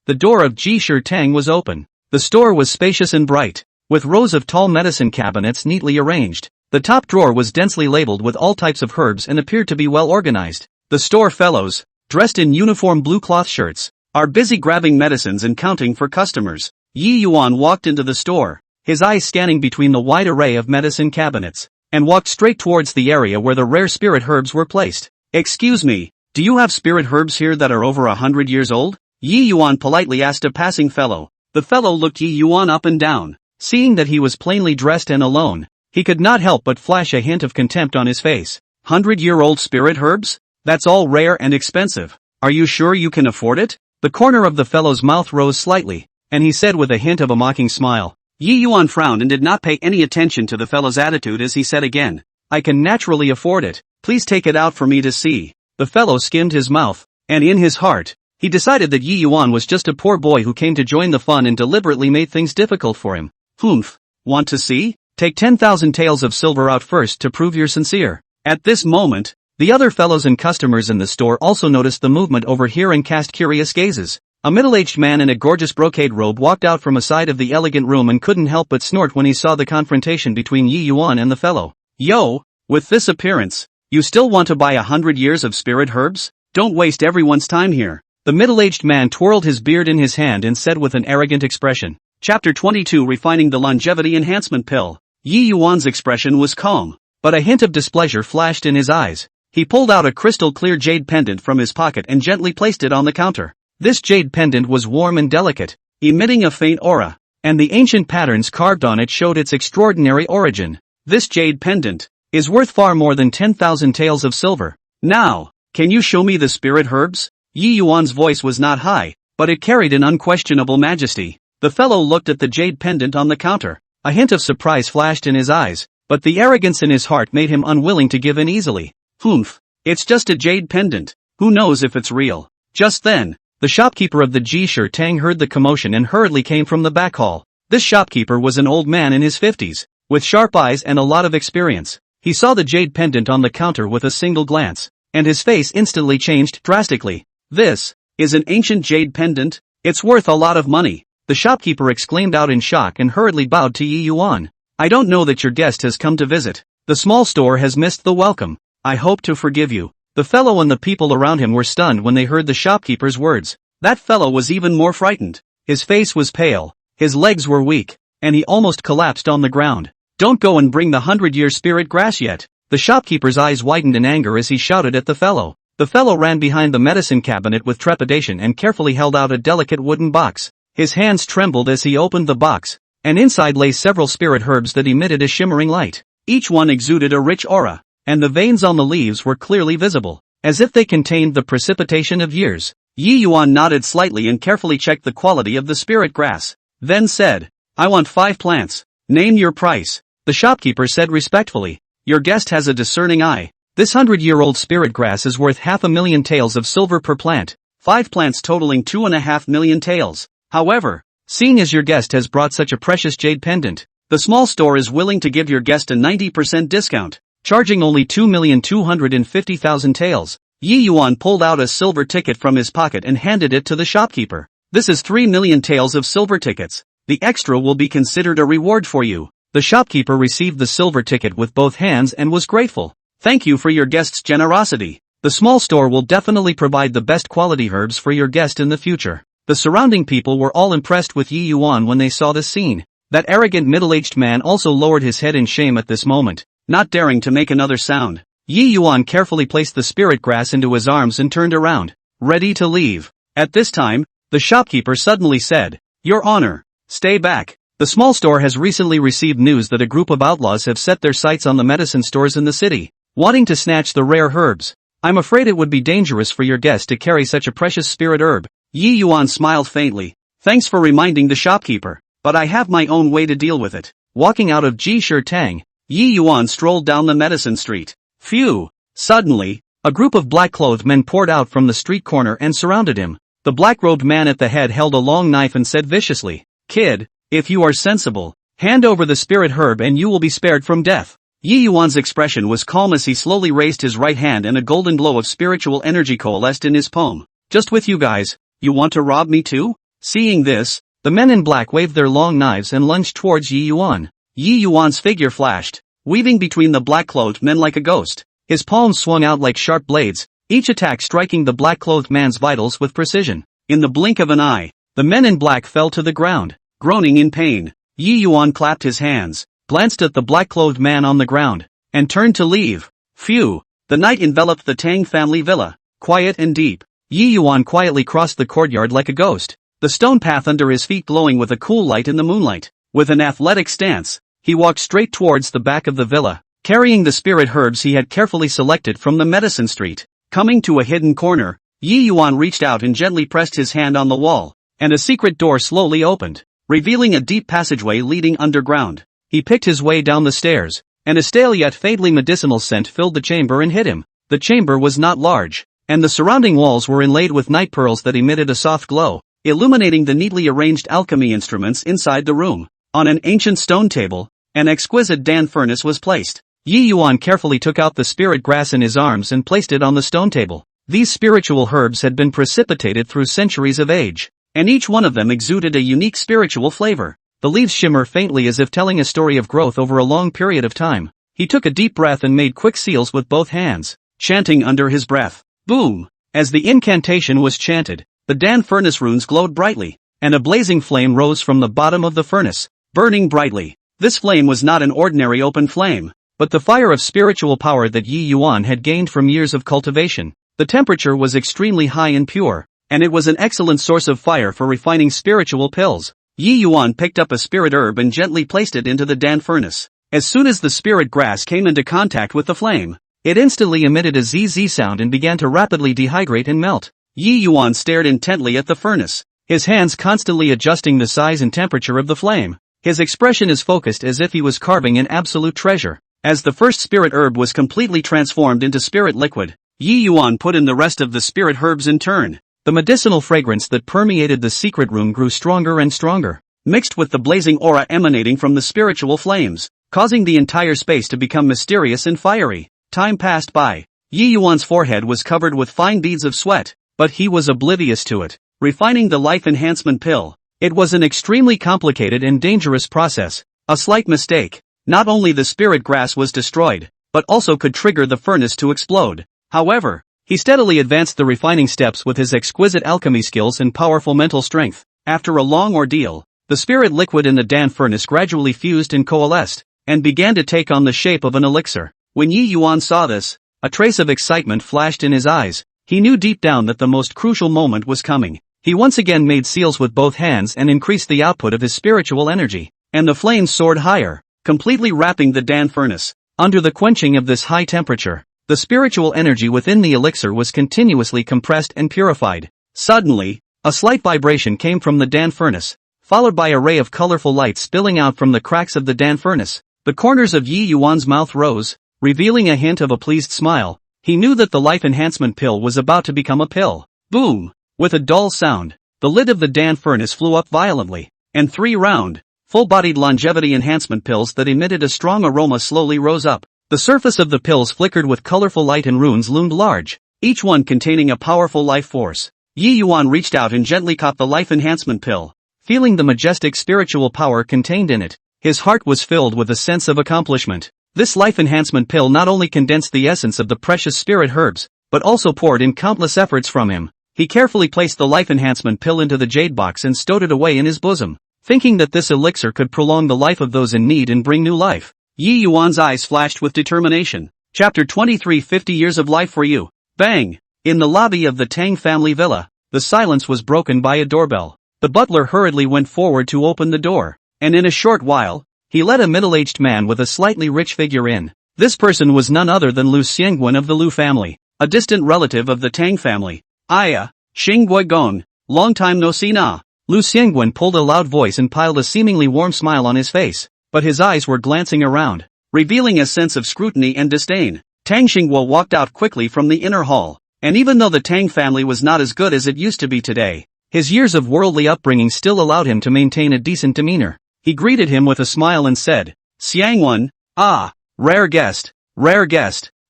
[SPEAKER 1] The door of Ji Shi Tang was open. The store was spacious and bright, with rows of tall medicine cabinets neatly arranged. The top drawer was densely labeled with all types of herbs and appeared to be well organized. The store fellows, dressed in uniform blue cloth shirts, are busy grabbing medicines and counting for customers. Yi Yuan walked into the store, his eyes scanning between the wide array of medicine cabinets, and walked straight towards the area where the rare spirit herbs were placed. "Excuse me, do you have spirit herbs here that are over 100 years old?" Yi Yuan politely asked a passing fellow. The fellow looked Yi Yuan up and down. Seeing that he was plainly dressed and alone, he could not help but flash a hint of contempt on his face. 100-year-old spirit herbs? That's all rare and expensive. Are you sure you can afford it? The corner of the fellow's mouth rose slightly, and he said with a hint of a mocking smile. Yi Yuan frowned and did not pay any attention to the fellow's attitude as he said again, "I can naturally afford it. Please take it out for me to see." The fellow skimmed his mouth, And in his heart, he decided that Yi Yuan was just a poor boy who came to join the fun and deliberately made things difficult for him. Humph. Want to see? Take 10,000 taels of silver out first to prove you're sincere. At this moment, the other fellows and customers in the store also noticed the movement over here and cast curious gazes. A middle-aged man in a gorgeous brocade robe walked out from a side of the elegant room and couldn't help but snort when he saw the confrontation between Yi Yuan and the fellow. Yo, with this appearance, you still want to buy 100 years of spirit herbs? Don't waste everyone's time here. The middle-aged man twirled his beard in his hand and said with an arrogant expression. Chapter 22 Refining the Longevity Enhancement Pill. Yi Yuan's expression was calm, but a hint of displeasure flashed in his eyes. He pulled out a crystal-clear jade pendant from his pocket and gently placed it on the counter. This jade pendant was warm and delicate, emitting a faint aura, and the ancient patterns carved on it showed its extraordinary origin. This jade pendant is worth far more than 10,000 taels of silver. Now, can you show me the spirit herbs? Yi Yuan's voice was not high, but it carried an unquestionable majesty. The fellow looked at the jade pendant on the counter. A hint of surprise flashed in his eyes, but the arrogance in his heart made him unwilling to give in easily. Humph. It's just a jade pendant. Who knows if it's real? Just then, the shopkeeper of the Jishur Tang heard the commotion and hurriedly came from the back hall. This shopkeeper was an old man in his 50s, with sharp eyes and a lot of experience. He saw the jade pendant on the counter with a single glance, and his face instantly changed drastically. This is an ancient jade pendant? It's worth a lot of money. The shopkeeper exclaimed out in shock and hurriedly bowed to Yi Yuan. I don't know that your guest has come to visit. The small store has missed the welcome. I hope to forgive you. The fellow and the people around him were stunned when they heard the shopkeeper's words. That fellow was even more frightened. His face was pale, his legs were weak, and he almost collapsed on the ground. Don't go and bring the 100-year spirit grass yet. The shopkeeper's eyes widened in anger as he shouted at the fellow. The fellow ran behind the medicine cabinet with trepidation and carefully held out a delicate wooden box. His hands trembled as he opened the box, and inside lay several spirit herbs that emitted a shimmering light. Each one exuded a rich aura, and the veins on the leaves were clearly visible, as if they contained the precipitation of years. Yi Yuan nodded slightly and carefully checked the quality of the spirit grass, then said, I want 5 plants. Name your price. The shopkeeper said respectfully. Your guest has a discerning eye. This 100-year-old spirit grass is worth 500,000 taels of silver per plant, 5 plants totaling 2.5 million taels. However, seeing as your guest has brought such a precious jade pendant, the small store is willing to give your guest a 90% discount, charging only 2,250,000 taels. Yi Yuan pulled out a silver ticket from his pocket and handed it to the shopkeeper. This is 3 million taels of silver tickets. The extra will be considered a reward for you. The shopkeeper received the silver ticket with both hands and was grateful. Thank you for your guest's generosity. The small store will definitely provide the best quality herbs for your guest in the future. The surrounding people were all impressed with Yi Yuan when they saw this scene. That arrogant middle-aged man also lowered his head in shame at this moment, not daring to make another sound. Yi Yuan carefully placed the spirit grass into his arms and turned around, ready to leave. At this time, the shopkeeper suddenly said, Your Honor, stay back. The small store has recently received news that a group of outlaws have set their sights on the medicine stores in the city, wanting to snatch the rare herbs. I'm afraid it would be dangerous for your guest to carry such a precious spirit herb. Yi Yuan smiled faintly. Thanks for reminding the shopkeeper, but I have my own way to deal with it. Walking out of Jishur Tang, Yi Yuan strolled down the medicine street. Phew! Suddenly, a group of black-clothed men poured out from the street corner and surrounded him. The black-robed man at the head held a long knife and said viciously, Kid, if you are sensible, hand over the spirit herb and you will be spared from death. Yi Yuan's expression was calm as he slowly raised his right hand and a golden glow of spiritual energy coalesced in his palm. Just with you guys. You want to rob me too? Seeing this, the men in black waved their long knives and lunged towards Yi Yuan. Yi Yuan's figure flashed, weaving between the black-clothed men like a ghost. His palms swung out like sharp blades, each attack striking the black-clothed man's vitals with precision. In the blink of an eye, the men in black fell to the ground, groaning in pain. Yi Yuan clapped his hands, glanced at the black-clothed man on the ground, and turned to leave. Phew! The night enveloped the Tang family villa, quiet and deep. Yi Yuan quietly crossed the courtyard like a ghost, the stone path under his feet glowing with a cool light in the moonlight. With an athletic stance, he walked straight towards the back of the villa, carrying the spirit herbs he had carefully selected from the medicine street. Coming to a hidden corner, Yi Yuan reached out and gently pressed his hand on the wall, and a secret door slowly opened, revealing a deep passageway leading underground. He picked his way down the stairs, and a stale yet faintly medicinal scent filled the chamber and hid him. The chamber was not large, and the surrounding walls were inlaid with night pearls that emitted a soft glow, illuminating the neatly arranged alchemy instruments inside the room. On an ancient stone table, an exquisite Dan furnace was placed. Yi Yuan carefully took out the spirit grass in his arms and placed it on the stone table. These spiritual herbs had been precipitated through centuries of age, and each one of them exuded a unique spiritual flavor. The leaves shimmer faintly as if telling a story of growth over a long period of time. He took a deep breath and made quick seals with both hands, chanting under his breath. Boom! As the incantation was chanted, the Dan furnace runes glowed brightly, and a blazing flame rose from the bottom of the furnace, burning brightly. This flame was not an ordinary open flame, but the fire of spiritual power that Yi Yuan had gained from years of cultivation. The temperature was extremely high and pure, and it was an excellent source of fire for refining spiritual pills. Yi Yuan picked up a spirit herb and gently placed it into the Dan furnace. As soon as the spirit grass came into contact with the flame, it instantly emitted a ZZ sound and began to rapidly dehydrate and melt. Yi Yuan stared intently at the furnace, his hands constantly adjusting the size and temperature of the flame. His expression is focused as if he was carving an absolute treasure. As the first spirit herb was completely transformed into spirit liquid, Yi Yuan put in the rest of the spirit herbs in turn. The medicinal fragrance that permeated the secret room grew stronger and stronger, mixed with the blazing aura emanating from the spiritual flames, causing the entire space to become mysterious and fiery. Time passed by. Yi Yuan's forehead was covered with fine beads of sweat, but he was oblivious to it. Refining the life enhancement pill. It was an extremely complicated and dangerous process. A slight mistake. Not only the spirit grass was destroyed, but also could trigger the furnace to explode. However, he steadily advanced the refining steps with his exquisite alchemy skills and powerful mental strength. After a long ordeal, the spirit liquid in the Dan furnace gradually fused and coalesced, and began to take on the shape of an elixir. When Yi Yuan saw this, a trace of excitement flashed in his eyes. He knew deep down that the most crucial moment was coming. He once again made seals with both hands and increased the output of his spiritual energy, and the flames soared higher, completely wrapping the Dan furnace. Under the quenching of this high temperature, the spiritual energy within the elixir was continuously compressed and purified. Suddenly, a slight vibration came from the Dan furnace, followed by a ray of colorful light spilling out from the cracks of the Dan furnace. The corners of Yi Yuan's mouth rose, revealing a hint of a pleased smile. He knew that the life enhancement pill was about to become a pill. Boom! With a dull sound, the lid of the Dan furnace flew up violently, and 3 round, full-bodied longevity enhancement pills that emitted a strong aroma slowly rose up. The surface of the pills flickered with colorful light and runes loomed large, each one containing a powerful life force. Yi Yuan reached out and gently caught the life enhancement pill. Feeling the majestic spiritual power contained in it, his heart was filled with a sense of accomplishment. This life enhancement pill not only condensed the essence of the precious spirit herbs, but also poured in countless efforts from him. He carefully placed the life enhancement pill into the jade box and stowed it away in his bosom, thinking that this elixir could prolong the life of those in need and bring new life. Yi Yuan's eyes flashed with determination. Chapter 23 50 Years of Life for You. Bang! In the lobby of the Tang family villa, the silence was broken by a doorbell. The butler hurriedly went forward to open the door, and in a short while, he let a middle-aged man with a slightly rich figure in. This person was none other than Lu Xiangguan of the Lu family, a distant relative of the Tang family. Aya, Xinggui Gong, long time no see na. Lu Xiangguan pulled a loud voice and piled a seemingly warm smile on his face, but his eyes were glancing around, revealing a sense of scrutiny and disdain. Tang Xinguo walked out quickly from the inner hall, and even though the Tang family was not as good as it used to be today, his years of worldly upbringing still allowed him to maintain a decent demeanor. He greeted him with a smile and said, Xiangguan, ah, rare guest,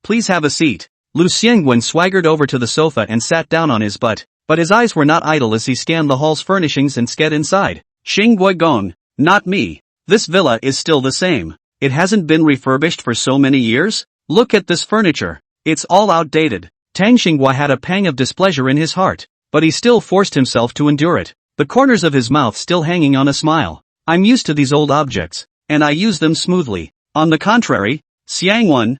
[SPEAKER 1] please have a seat. Lu Xiangguan swaggered over to the sofa and sat down on his butt, but his eyes were not idle as he scanned the hall's furnishings and sked inside. Xinggui Gong, not me. This villa is still the same. It hasn't been refurbished for so many years? Look at this furniture. It's all outdated. Tang Xinghua had a pang of displeasure in his heart, but he still forced himself to endure it, the corners of his mouth still hanging on a smile. I'm used to these old objects, and I use them smoothly. On the contrary, Xiangguan,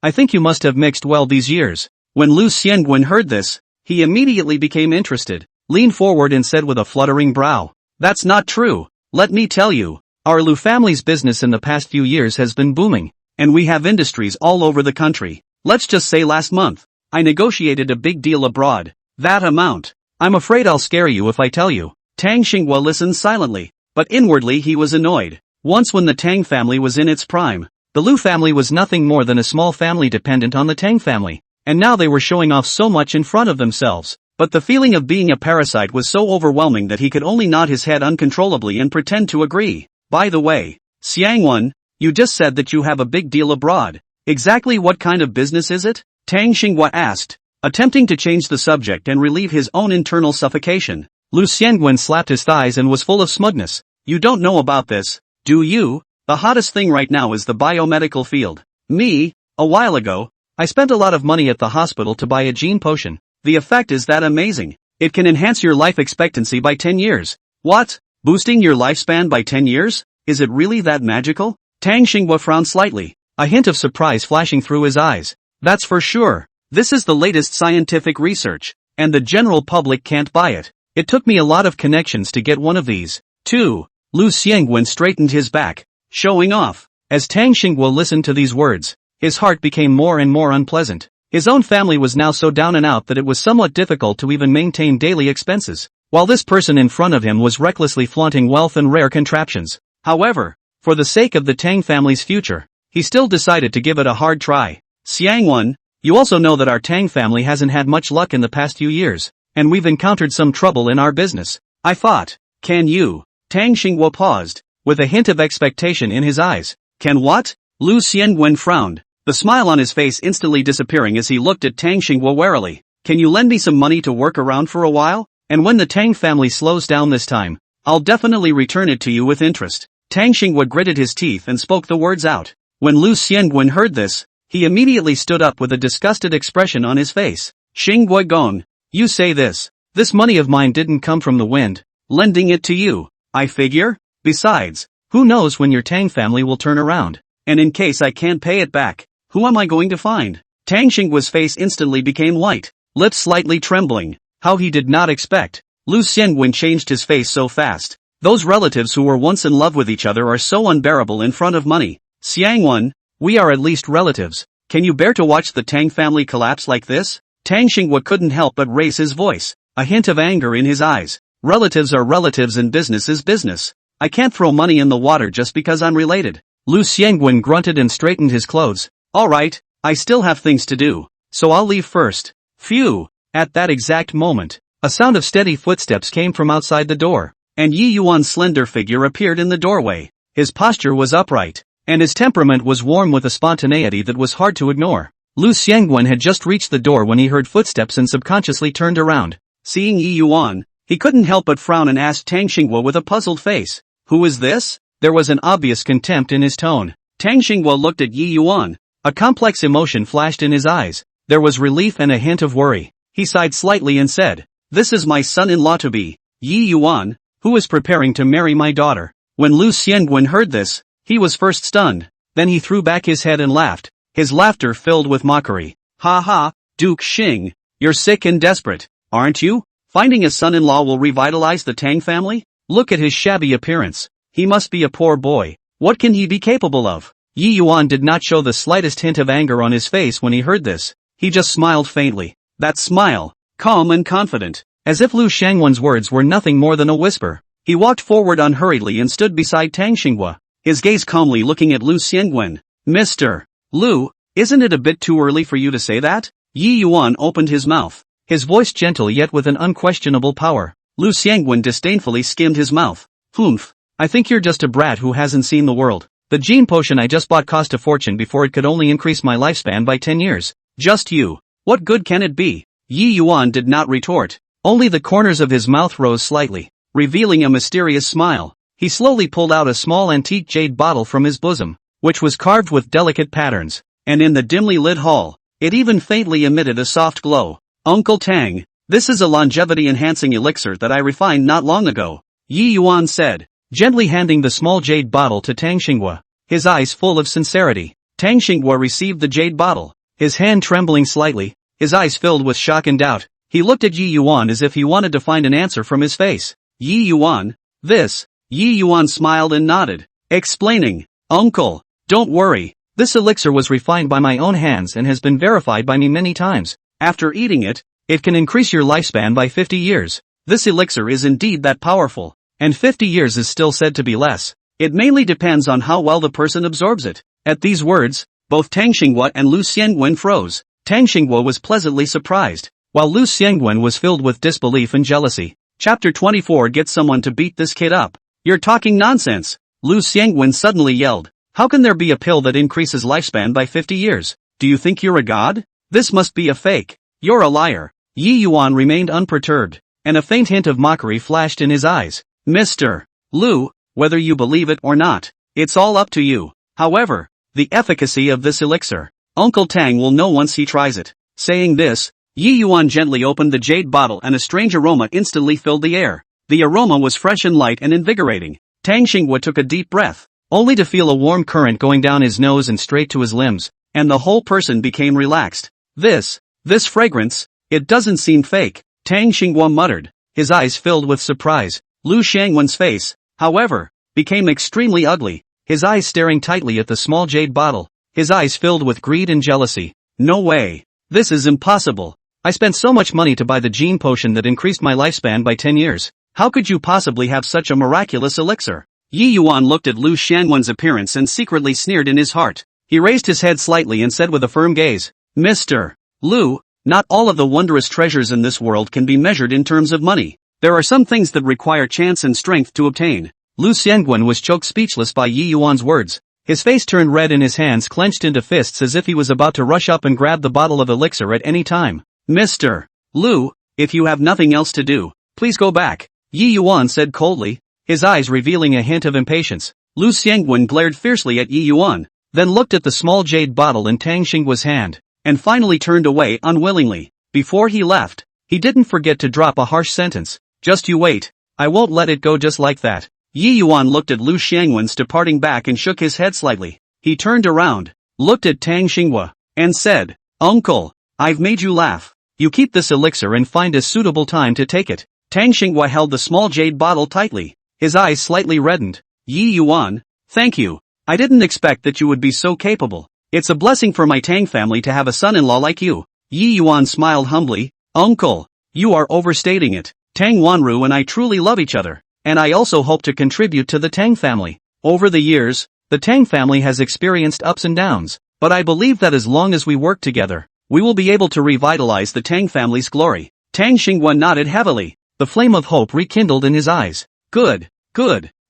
[SPEAKER 1] I think you must have mixed well these years. When Lu Xiangguan heard this, he immediately became interested, leaned forward and said with a fluttering brow, That's not true. Let me tell you, our Lu family's business in the past few years has been booming, and we have industries all over the country. Let's just say last month, I negotiated a big deal abroad. That amount. I'm afraid I'll scare you if I tell you. Tang Xinghua listened silently, but inwardly he was annoyed. Once when the Tang family was in its prime, the Lu family was nothing more than a small family dependent on the Tang family. and now they were showing off so much in front of themselves. But the feeling of being a parasite was so overwhelming that he could only nod his head uncontrollably and pretend to agree. By the way, Xiangwen, you just said that you have a big deal abroad. Exactly what kind of business is it? Tang Xinghua asked, attempting to change the subject and relieve his own internal suffocation. Lu Xiangwen slapped his thighs and was full of smugness. You don't know about this, do you? The hottest thing right now is the biomedical field. Me, a while ago, I spent a lot of money at the hospital to buy a gene potion. The effect is that amazing. It can enhance your life expectancy by 10 years. What? Boosting your lifespan by 10 years? Is it really that magical? Tang Xinghua frowned slightly, a hint of surprise flashing through his eyes. That's for sure. This is the latest scientific research, and the general public can't buy it. It took me a lot of connections to get one of these, too. Lu Xiangwen straightened his back, showing off. As Tang Xinghua listened to these words, his heart became more and more unpleasant. His own family was now so down and out that it was somewhat difficult to even maintain daily expenses, while this person in front of him was recklessly flaunting wealth and rare contraptions. However, for the sake of the Tang family's future, he still decided to give it a hard try. Xiangwen, you also know that our Tang family hasn't had much luck in the past few years, and we've encountered some trouble in our business. I thought, can you? Tang Xinghua paused, with a hint of expectation in his eyes. Can what? Lu Xiangwen frowned, the smile on his face instantly disappearing as he looked at Tang Xinghua warily. Can you lend me some money to work around for a while? And when the Tang family slows down this time, I'll definitely return it to you with interest. Tang Xinghua gritted his teeth and spoke the words out. When Lu Xiangwen heard this, he immediately stood up with a disgusted expression on his face. Xinghua Gong, you say this. This money of mine didn't come from the wind. Lending it to you, I figure? Besides, who knows when your Tang family will turn around? And in case I can't pay it back, who am I going to find? Tang Xinghua's face instantly became white, lips slightly trembling. How he did not expect. Lu Xiangwen changed his face so fast. Those relatives who were once in love with each other are so unbearable in front of money. Xiangwen, we are at least relatives. Can you bear to watch the Tang family collapse like this? Tang Xinghua couldn't help but raise his voice, a hint of anger in his eyes. Relatives are relatives and business is business. I can't throw money in the water just because I'm related. Lu Xiangwen grunted and straightened his clothes. Alright, I still have things to do, so I'll leave first. Phew. At that exact moment, a sound of steady footsteps came from outside the door, and Yi Yuan's slender figure appeared in the doorway. His posture was upright, and his temperament was warm with a spontaneity that was hard to ignore. Lu Xiangwen had just reached the door when he heard footsteps and subconsciously turned around. Seeing Yi Yuan, he couldn't help but frown and asked Tang Xinghua with a puzzled face. Who is this? There was an obvious contempt in his tone. Tang Xinghua looked at Yi Yuan. A complex emotion flashed in his eyes. There was relief and a hint of worry. He sighed slightly and said, this is my son-in-law-to-be, Yi Yuan, who is preparing to marry my daughter. When Lu Xiangwen heard this, he was first stunned, then he threw back his head and laughed, his laughter filled with mockery. Ha ha, Duke Xing, you're sick and desperate, aren't you? Finding a son-in-law will revitalize the Tang family? Look at his shabby appearance. He must be a poor boy. What can he be capable of? Yi Yuan did not show the slightest hint of anger on his face when he heard this. He just smiled faintly. That smile, calm and confident, as if Lu Xiangwen's words were nothing more than a whisper. He walked forward unhurriedly and stood beside Tang Xinghua, his gaze calmly looking at Lu Xiangwen. Mr. Lu, isn't it a bit too early for you to say that? Yi Yuan opened his mouth, his voice gentle yet with an unquestionable power. Lu Xiangwen disdainfully skimmed his mouth. Humph, I think you're just a brat who hasn't seen the world. The gene potion I just bought cost a fortune before it could only increase my lifespan by 10 years. Just you. What good can it be? Yi Yuan did not retort. Only the corners of his mouth rose slightly, revealing a mysterious smile. He slowly pulled out a small antique jade bottle from his bosom, which was carved with delicate patterns, and in the dimly lit hall, it even faintly emitted a soft glow. Uncle Tang, this is a longevity-enhancing elixir that I refined not long ago, Yi Yuan said, gently handing the small jade bottle to Tang Xinghua, his eyes full of sincerity. Tang Xinghua received the jade bottle, his hand trembling slightly, his eyes filled with shock and doubt. He looked at Yi Yuan as if he wanted to find an answer from his face. Yi Yuan, this? Yi Yuan smiled and nodded, explaining, Uncle, don't worry, this elixir was refined by my own hands and has been verified by me many times. After eating it, it can increase your lifespan by 50 years. This elixir is indeed that powerful, and 50 years is still said to be less. It mainly depends on how well the person absorbs it. At these words, both Tang Xinghua and Lu Xiangwen froze. Tang Xinghua was pleasantly surprised, while Lu Xiangwen was filled with disbelief and jealousy. Chapter 24. Get someone to beat this kid up. You're talking nonsense, Lu Xiangwen suddenly yelled. How can there be a pill that increases lifespan by 50 years? Do you think you're a god? This must be a fake. You're a liar. Yi Yuan remained unperturbed, and a faint hint of mockery flashed in his eyes. Mr. Lu, whether you believe it or not, it's all up to you. However, the efficacy of this elixir, Uncle Tang will know once he tries it. Saying this, Yi Yuan gently opened the jade bottle and a strange aroma instantly filled the air. The aroma was fresh and light and invigorating. Tang Xinghua took a deep breath, only to feel a warm current going down his nose and straight to his limbs, and the whole person became relaxed. This fragrance, it doesn't seem fake, Tang Xinghua muttered, his eyes filled with surprise. Lu Xiangwen's face, however, became extremely ugly, his eyes staring tightly at the small jade bottle, his eyes filled with greed and jealousy. No way. This is impossible. I spent so much money to buy the gene potion that increased my lifespan by 10 years. How could you possibly have such a miraculous elixir? Yi Yuan looked at Lu Xiangwen's appearance and secretly sneered in his heart. He raised his head slightly and said with a firm gaze, Mr. Lu, not all of the wondrous treasures in this world can be measured in terms of money. There are some things that require chance and strength to obtain. Lu Xiangwen was choked speechless by Yi Yuan's words. His face turned red and his hands clenched into fists as if he was about to rush up and grab the bottle of elixir at any time. Mr. Lu, if you have nothing else to do, please go back, Yi Yuan said coldly, his eyes revealing a hint of impatience. Lu Xiangwen glared fiercely at Yi Yuan, then looked at the small jade bottle in Tang Xinghua's hand, and finally turned away unwillingly. Before he left, he didn't forget to drop a harsh sentence. Just you wait, I won't let it go just like that. Yi Yuan looked at Lu Xiangwen's departing back and shook his head slightly. He turned around, looked at Tang Xinghua, and said, Uncle, I've made you laugh. You keep this elixir and find a suitable time to take it. Tang Xinghua held the small jade bottle tightly, his eyes slightly reddened. Yi Yuan, thank you. I didn't expect that you would be so capable. It's a blessing for my Tang family to have a son-in-law like you. Yi Yuan smiled humbly. Uncle, you are overstating it. Tang Wanru and I truly love each other, and I also hope to contribute to the Tang family. Over the years, the Tang family has experienced ups and downs, but I believe that as long as we work together, we will be able to revitalize the Tang family's glory. Tang Xinghua nodded heavily, the flame of hope rekindled in his eyes. Good.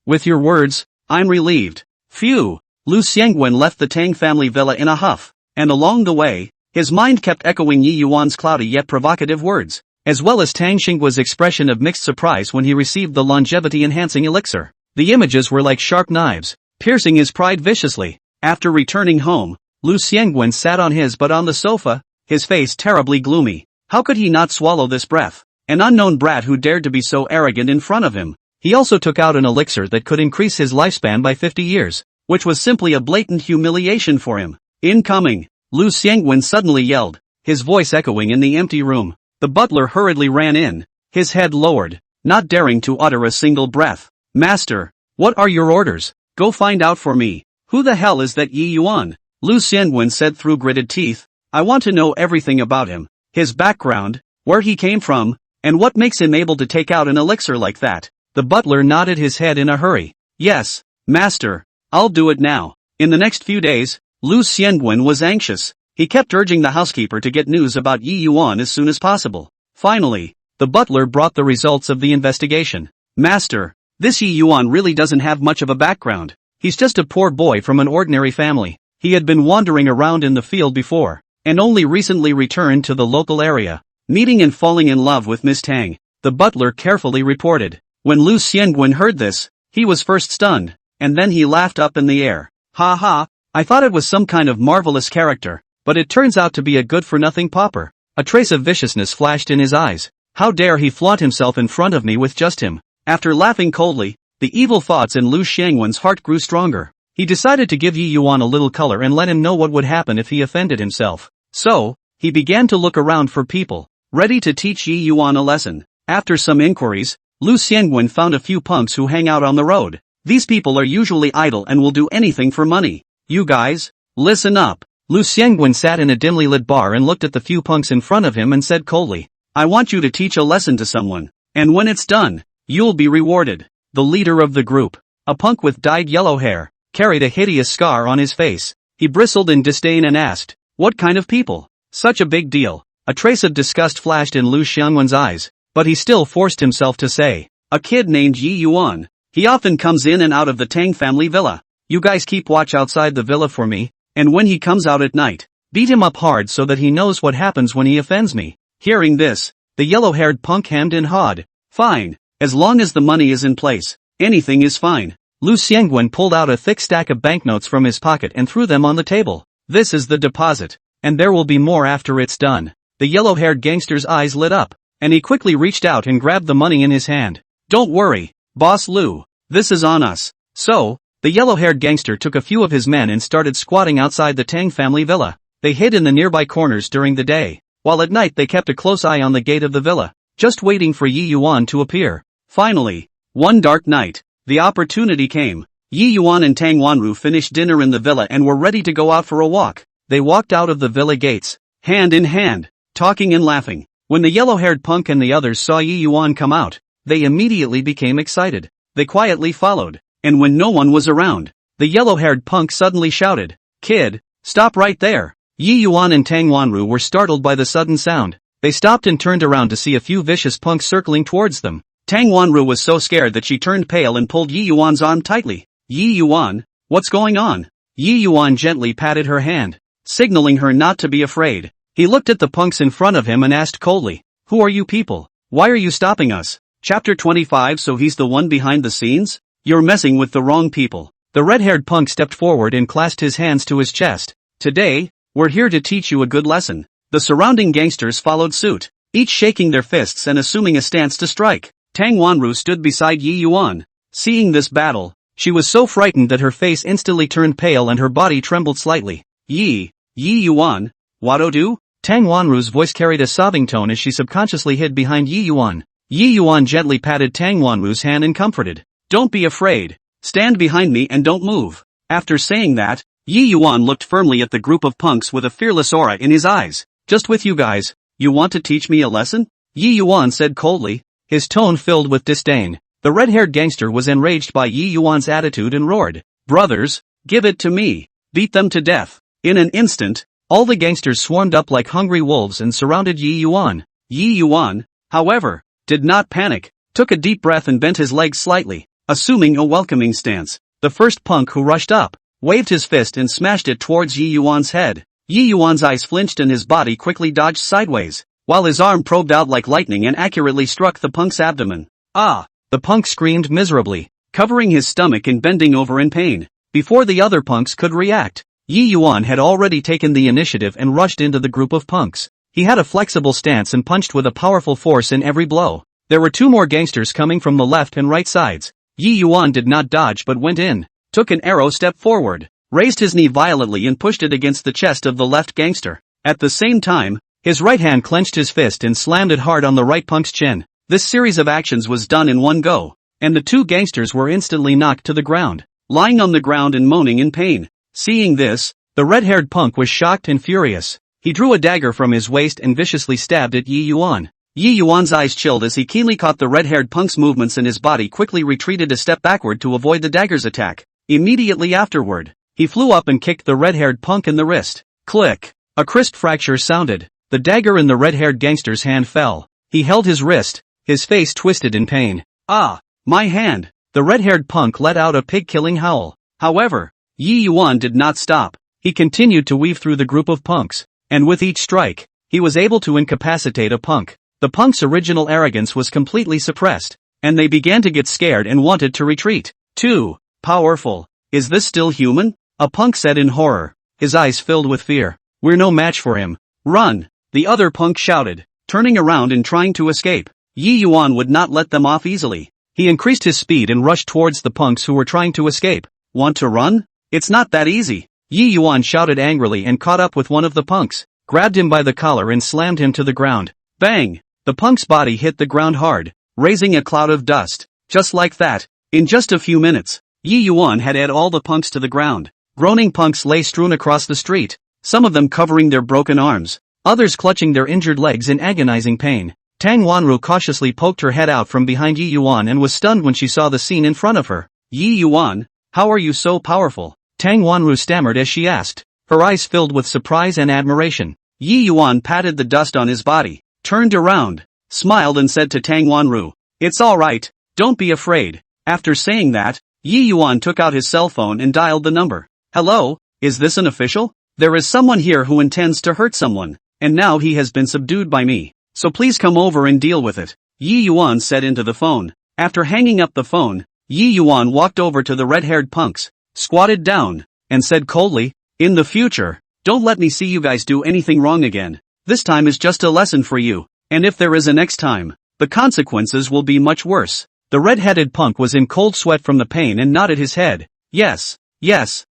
[SPEAKER 1] With your words, I'm relieved. Phew. Lu Xiangwen left the Tang family villa in a huff, and along the way, his mind kept echoing Yi Yuan's cloudy yet provocative words, as well as Tang Xinghua's expression of mixed surprise when he received the longevity-enhancing elixir. The images were like sharp knives, piercing his pride viciously. After returning home, Lu Xiangwen sat on his butt on the sofa, his face terribly gloomy. How could he not swallow this breath? An unknown brat who dared to be so arrogant in front of him. He also took out an elixir that could increase his lifespan by 50 years, which was simply a blatant humiliation for him. Incoming! Lu Xiangwen suddenly yelled, his voice echoing in the empty room. The butler hurriedly ran in, his head lowered, not daring to utter a single breath. Master, what are your orders? Go find out for me. Who the hell is that Yi Yuan? Lu Xiangwen said through gritted teeth. I want to know everything about him. His background, where he came from, and what makes him able to take out an elixir like that. The butler nodded his head in a hurry. Yes, master, I'll do it now. In the next few days, Lu Xiangwen was anxious. He kept urging the housekeeper to get news about Yi Yuan as soon as possible. Finally, the butler brought the results of the investigation. Master, this Yi Yuan really doesn't have much of a background. He's just a poor boy from an ordinary family. He had been wandering around in the field before, and only recently returned to the local area, meeting and falling in love with Miss Tang, the butler carefully reported. When Lu Xiangwen heard this, he was first stunned, and then he laughed up in the air. Ha ha, I thought it was some kind of marvelous character, but it turns out to be a good-for-nothing pauper. A trace of viciousness flashed in his eyes. How dare he flaunt himself in front of me with just him? After laughing coldly, the evil thoughts in Lu Xiangwen's heart grew stronger. He decided to give Yi Yuan a little color and let him know what would happen if he offended himself. So, he began to look around for people, ready to teach Yi Yuan a lesson. After some inquiries, Lu Xiangwen found a few punks who hang out on the road. These people are usually idle and will do anything for money. You guys, listen up. Lu Xiangwen sat in a dimly lit bar and looked at the few punks in front of him and said coldly, I want you to teach a lesson to someone, and when it's done, you'll be rewarded. The leader of the group, a punk with dyed yellow hair, carried a hideous scar on his face. He bristled in disdain and asked, what kind of people? Such a big deal. A trace of disgust flashed in Lu Xiangwen's eyes, but he still forced himself to say, "A kid named Yi Yuan. He often comes in and out of the Tang family villa. You guys keep watch outside the villa for me, and when he comes out at night, beat him up hard so that he knows what happens when he offends me." Hearing this, the yellow-haired punk hemmed and hawed. "Fine, as long as the money is in place, anything is fine." Lu Xiangwen pulled out a thick stack of banknotes from his pocket and threw them on the table. "This is the deposit, and there will be more after it's done." The yellow-haired gangster's eyes lit up, and he quickly reached out and grabbed the money in his hand. "Don't worry, Boss Lu, this is on us." So, the yellow-haired gangster took a few of his men and started squatting outside the Tang family villa. They hid in the nearby corners during the day, while at night they kept a close eye on the gate of the villa, just waiting for Yi Yuan to appear. Finally, one dark night, the opportunity came. Yi Yuan and Tang Wanru finished dinner in the villa and were ready to go out for a walk. They walked out of the villa gates, hand in hand, talking and laughing. When the yellow-haired punk and the others saw Yi Yuan come out, they immediately became excited. They quietly followed, and when no one was around, the yellow-haired punk suddenly shouted, "Kid, stop right there." Yi Yuan and Tang Wanru were startled by the sudden sound. They stopped and turned around to see a few vicious punks circling towards them. Tang Wanru was so scared that she turned pale and pulled Yi Yuan's arm tightly. "Yi Yuan, what's going on?" Yi Yuan gently patted her hand, signaling her not to be afraid. He looked at the punks in front of him and asked coldly, "Who are you people? Why are you stopping us?" Chapter 25. So he's the one behind the scenes? You're messing with the wrong people. The red-haired punk stepped forward and clasped his hands to his chest. "Today, we're here to teach you a good lesson." The surrounding gangsters followed suit, each shaking their fists and assuming a stance to strike. Tang Wanru stood beside Yi Yuan. Seeing this battle, she was so frightened that her face instantly turned pale and her body trembled slightly. Yi Yuan, what'o do?" Tang Wanru's voice carried a sobbing tone as she subconsciously hid behind Yi Yuan. Yi Yuan gently patted Tang Wanru's hand and comforted. "Don't be afraid. Stand behind me and don't move." After saying that, Yi Yuan looked firmly at the group of punks with a fearless aura in his eyes. "Just with you guys, you want to teach me a lesson?" Yi Yuan said coldly, his tone filled with disdain. The red-haired gangster was enraged by Yi Yuan's attitude and roared, "Brothers, give it to me. Beat them to death." In an instant, all the gangsters swarmed up like hungry wolves and surrounded Yi Yuan. Yi Yuan, however, did not panic, took a deep breath and bent his legs slightly, assuming a welcoming stance. The first punk who rushed up, waved his fist and smashed it towards Yi Yuan's head. Yi Yuan's eyes flinched and his body quickly dodged sideways, while his arm probed out like lightning and accurately struck the punk's abdomen. "Ah!" The punk screamed miserably, covering his stomach and bending over in pain. Before the other punks could react, Yi Yuan had already taken the initiative and rushed into the group of punks. He had a flexible stance and punched with a powerful force in every blow. There were two more gangsters coming from the left and right sides. Yi Yuan did not dodge but went in, took an arrow step forward, raised his knee violently and pushed it against the chest of the left gangster. At the same time, his right hand clenched his fist and slammed it hard on the right punk's chin. This series of actions was done in one go, and the two gangsters were instantly knocked to the ground, lying on the ground and moaning in pain. Seeing this, the red-haired punk was shocked and furious. He drew a dagger from his waist and viciously stabbed at Yi Yuan. Yi Yuan's eyes chilled as he keenly caught the red-haired punk's movements and his body quickly retreated a step backward to avoid the dagger's attack. Immediately afterward, he flew up and kicked the red-haired punk in the wrist. Click! A crisp fracture sounded. The dagger in the red-haired gangster's hand fell. He held his wrist, his face twisted in pain. "Ah, my hand!" The red-haired punk let out a pig-killing howl. However, Yi Yuan did not stop. He continued to weave through the group of punks, and with each strike, he was able to incapacitate a punk. The punk's original arrogance was completely suppressed, and they began to get scared and wanted to retreat. "Too powerful. Is this still human?" a punk said in horror, his eyes filled with fear. "We're no match for him. Run!" the other punk shouted, turning around and trying to escape. Yi Yuan would not let them off easily. He increased his speed and rushed towards the punks who were trying to escape. "Want to run? It's not that easy." Yi Yuan shouted angrily and caught up with one of the punks, grabbed him by the collar and slammed him to the ground. Bang! The punk's body hit the ground hard, raising a cloud of dust. Just like that, in just a few minutes, Yi Yuan had all the punks to the ground. Groaning punks lay strewn across the street, some of them covering their broken arms, others clutching their injured legs in agonizing pain. Tang Wanru cautiously poked her head out from behind Yi Yuan and was stunned when she saw the scene in front of her. "Yi Yuan, how are you so powerful?" Tang Wanru stammered as she asked, her eyes filled with surprise and admiration. Yi Yuan patted the dust on his body, turned around, smiled and said to Tang Wanru, "It's alright, don't be afraid." After saying that, Yi Yuan took out his cell phone and dialed the number. "Hello, is this an official? There is someone here who intends to hurt someone, and now he has been subdued by me, so please come over and deal with it," Yi Yuan said into the phone. After hanging up the phone, Yi Yuan walked over to the red-haired punks, squatted down, and said coldly, "In the future, don't let me see you guys do anything wrong again. This time is just a lesson for you, and if there is a next time, the consequences will be much worse." The red-headed punk was in cold sweat from the pain and nodded his head. Yes,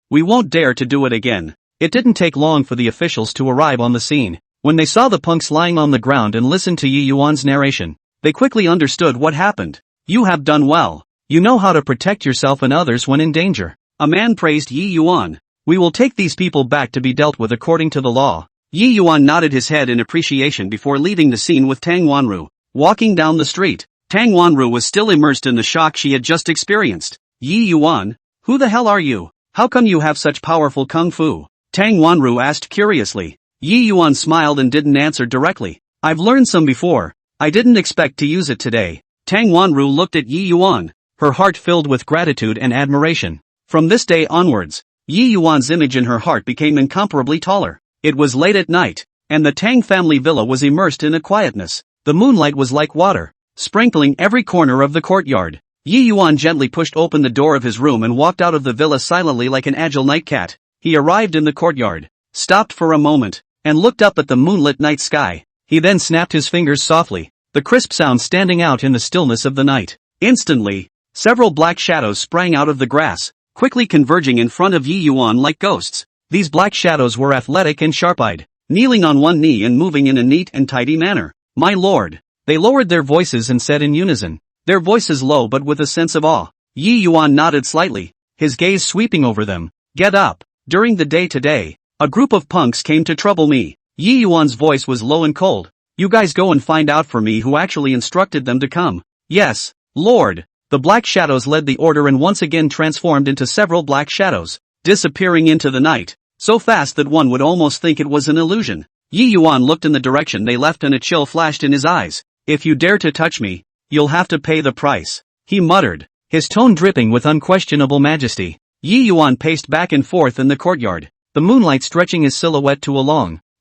[SPEAKER 1] we won't dare to do it again." It didn't take long for the officials to arrive on the scene. When they saw the punks lying on the ground and listened to Yi Yuan's narration, they quickly understood what happened. "You have done well. You know how to protect yourself and others when in danger." A man praised Yi Yuan. "We will take these people back to be dealt with according to the law." Yi Yuan nodded his head in appreciation before leaving the scene with Tang Wanru. Walking down the street, Tang Wanru was still immersed in the shock she had just experienced. "Yi Yuan, who the hell are you? How come you have such powerful kung fu?" Tang Wanru asked curiously. Yi Yuan smiled and didn't answer directly. "I've learned some before. I didn't expect to use it today." Tang Wanru looked at Yi Yuan, her heart filled with gratitude and admiration. From this day onwards, Yi Yuan's image in her heart became incomparably taller. It was late at night, and the Tang family villa was immersed in a quietness. The moonlight was like water, sprinkling every corner of the courtyard. Yi Yuan gently pushed open the door of his room and walked out of the villa silently like an agile night cat. He arrived in the courtyard, stopped for a moment, and looked up at the moonlit night sky. He then snapped his fingers softly, the crisp sound standing out in the stillness of the night. Instantly, several black shadows sprang out of the grass, quickly converging in front of Yi Yuan like ghosts. These black shadows were athletic and sharp-eyed, kneeling on one knee and moving in a neat and tidy manner. "My lord." They lowered their voices and said in unison, their voices low but with a sense of awe. Yi Yuan nodded slightly, his gaze sweeping over them. "Get up. During the day today, a group of punks came to trouble me." Yi Yuan's voice was low and cold. "You guys go and find out for me who actually instructed them to come." "Yes, lord." The black shadows led the order and once again transformed into several black shadows, disappearing into the night, so fast that one would almost think it was an illusion. Yi Yuan looked in the direction they left and a chill flashed in his eyes. "If you dare to touch me, you'll have to pay the price," he muttered, his tone dripping with unquestionable majesty. Yi Yuan paced back and forth in the courtyard, the moonlight stretching his silhouette to a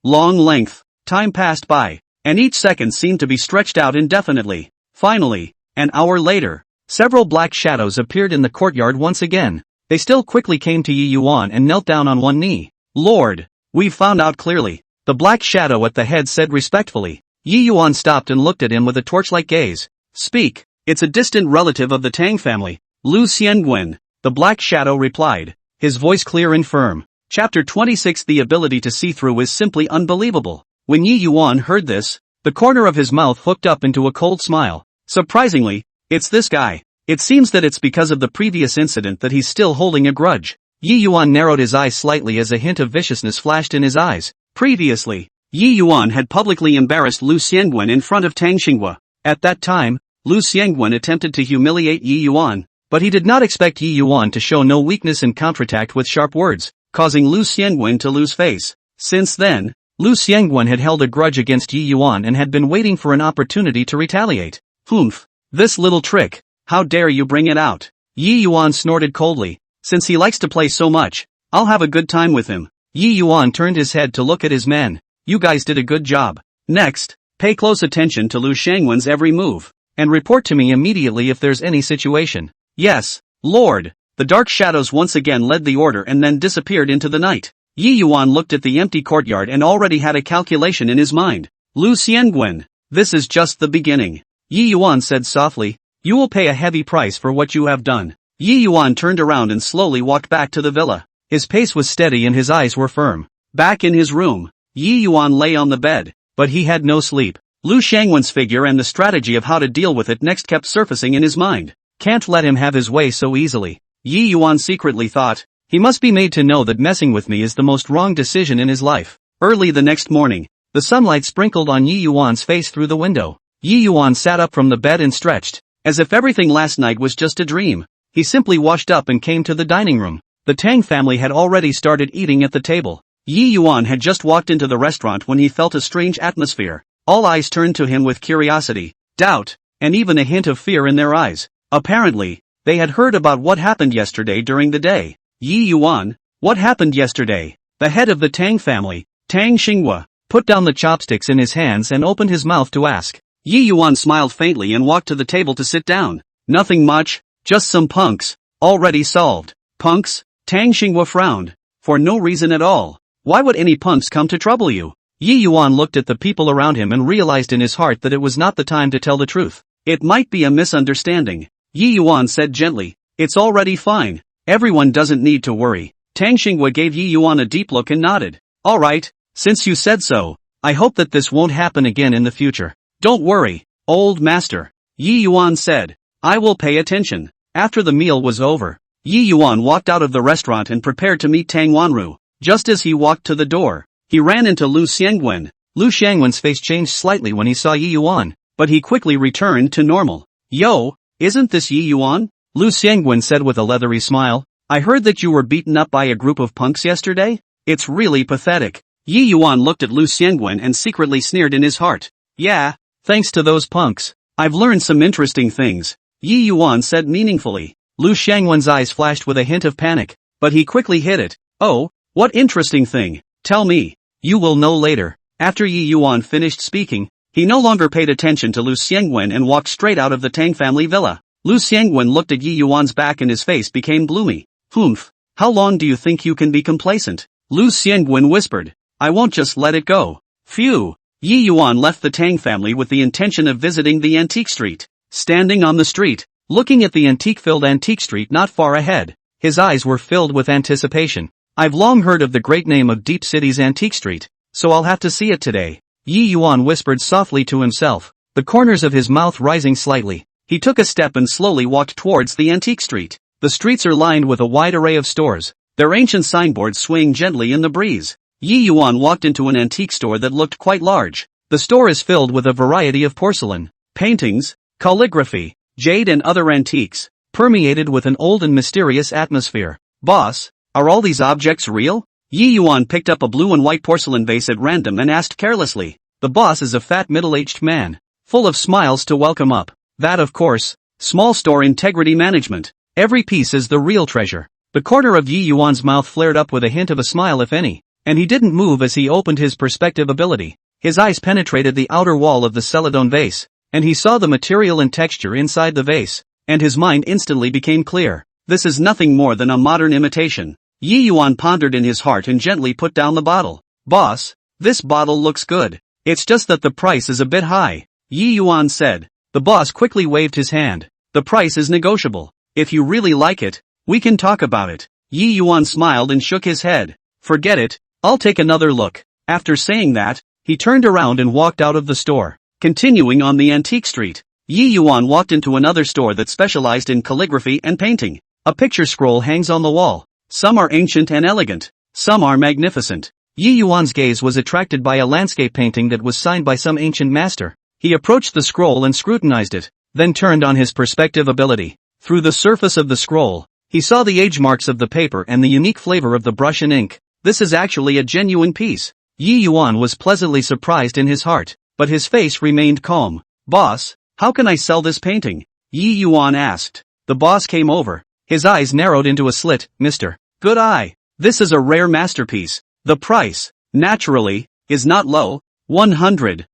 [SPEAKER 1] long length. Time passed by, and each second seemed to be stretched out indefinitely. Finally, an hour later, several black shadows appeared in the courtyard once again. They still quickly came to Yi Yuan and knelt down on one knee. "Lord, we've found out clearly," the black shadow at the head said respectfully. Yi Yuan stopped and looked at him with a torch-like gaze. "Speak." "It's a distant relative of the Tang family, Lu Xiangwen," the black shadow replied, his voice clear and firm. Chapter 26. The ability to see through is simply unbelievable. When Yi Yuan heard this, the corner of his mouth hooked up into a cold smile. Surprisingly, it's this guy. It seems that it's because of the previous incident that he's still holding a grudge. Yi Yuan narrowed his eyes slightly as a hint of viciousness flashed in his eyes. Previously, Yi Yuan had publicly embarrassed Lu Xiangwen in front of Tang Xinghua. At that time, Lu Xiangwen attempted to humiliate Yi Yuan, but he did not expect Yi Yuan to show no weakness and counterattack with sharp words, causing Lu Xiangwen to lose face. Since then, Lu Xiangwen had held a grudge against Yi Yuan and had been waiting for an opportunity to retaliate. "Humph, this little trick, how dare you bring it out?" Yi Yuan snorted coldly. "Since he likes to play so much, I'll have a good time with him." Yi Yuan turned his head to look at his men. "You guys did a good job. Next, pay close attention to Lu Xiangwen's every move, and report to me immediately if there's any situation." "Yes, lord." The dark shadows once again led the order and then disappeared into the night. Yi Yuan looked at the empty courtyard and already had a calculation in his mind. "Lu Xiangwen, this is just the beginning," Yi Yuan said softly. "You will pay a heavy price for what you have done." Yi Yuan turned around and slowly walked back to the villa. His pace was steady and his eyes were firm. Back in his room, Yi Yuan lay on the bed, but he had no sleep. Lu Xiangwen's figure and the strategy of how to deal with it next kept surfacing in his mind. Can't let him have his way so easily, Yi Yuan secretly thought. He must be made to know that messing with me is the most wrong decision in his life. Early the next morning, the sunlight sprinkled on Yi Yuan's face through the window. Yi Yuan sat up from the bed and stretched, as if everything last night was just a dream. He simply washed up and came to the dining room. The Tang family had already started eating at the table. Yi Yuan had just walked into the restaurant when he felt a strange atmosphere. All eyes turned to him with curiosity, doubt, and even a hint of fear in their eyes. Apparently, they had heard about what happened yesterday during the day. Yi Yuan, what happened yesterday? The head of the Tang family, Tang Xingyu, put down the chopsticks in his hands and opened his mouth to ask. Yi Yuan smiled faintly and walked to the table to sit down. Nothing much, just some punks. Already solved. Punks? Tang Xingyu frowned. For no reason at all. Why would any punks come to trouble you? Yi Yuan looked at the people around him and realized in his heart that it was not the time to tell the truth. It might be a misunderstanding. Yi Yuan said gently, it's already fine. Everyone doesn't need to worry. Tang Xingyu gave Yi Yuan a deep look and nodded. Alright, since you said so, I hope that this won't happen again in the future. Don't worry, old master. Yi Yuan said. I will pay attention. After the meal was over, Yi Yuan walked out of the restaurant and prepared to meet Tang Wanru. Just as he walked to the door, he ran into Lu Xiangwen. Lu Xiangwen's face changed slightly when he saw Yi Yuan, but he quickly returned to normal. Yo, isn't this Yi Yuan? Lu Xiangwen said with a leathery smile. I heard that you were beaten up by a group of punks yesterday? It's really pathetic. Yi Yuan looked at Lu Xiangwen and secretly sneered in his heart. Yeah, thanks to those punks, I've learned some interesting things, Yi Yuan said meaningfully. Lu Xiangwen's eyes flashed with a hint of panic, but he quickly hid it. Oh, what interesting thing? Tell me. You will know later. After Yi Yuan finished speaking, he no longer paid attention to Lu Xiangwen and walked straight out of the Tang family villa. Lu Xiangwen looked at Yi Yuan's back and his face became gloomy. Humph, how long do you think you can be complacent? Lu Xiangwen whispered. I won't just let it go. Phew. Yi Yuan left the Tang family with the intention of visiting the antique street. Standing on the street, looking at the antique-filled antique street not far ahead, his eyes were filled with anticipation. I've long heard of the great name of Deep City's antique street, so I'll have to see it today. Yi Yuan whispered softly to himself, the corners of his mouth rising slightly. He took a step and slowly walked towards the antique street. The streets are lined with a wide array of stores, their ancient signboards swaying gently in the breeze. Yi Yuan walked into an antique store that looked quite large. The store is filled with a variety of porcelain, paintings, calligraphy, jade and other antiques, permeated with an old and mysterious atmosphere. Boss, are all these objects real? Yi Yuan picked up a blue and white porcelain vase at random and asked carelessly. The boss is a fat middle-aged man, full of smiles to welcome up. That of course, small store integrity management. Every piece is the real treasure. The corner of Yi Yuan's mouth flared up with a hint of a smile if any, and he didn't move as he opened his perspective ability. His eyes penetrated the outer wall of the celadon vase, and he saw the material and texture inside the vase, and his mind instantly became clear. This is nothing more than a modern imitation. Yi Yuan pondered in his heart and gently put down the bottle. Boss, this bottle looks good. It's just that the price is a bit high, Yi Yuan said. The boss quickly waved his hand. The price is negotiable. If you really like it, we can talk about it. Yi Yuan smiled and shook his head. Forget it, I'll take another look. After saying that, he turned around and walked out of the store. Continuing on the antique street, Yi Yuan walked into another store that specialized in calligraphy and painting. A picture scroll hangs on the wall. Some are ancient and elegant. Some are magnificent. Yi Yuan's gaze was attracted by a landscape painting that was signed by some ancient master. He approached the scroll and scrutinized it, then turned on his perspective ability. Through the surface of the scroll, he saw the age marks of the paper and the unique flavor of the brush and ink. This is actually a genuine piece. Yi Yuan was pleasantly surprised in his heart, but his face remained calm. Boss, how can I sell this painting? Yi Yuan asked. The boss came over. His eyes narrowed into a slit. Mr. Good Eye, this is a rare masterpiece. The price, naturally, is not low. 100,000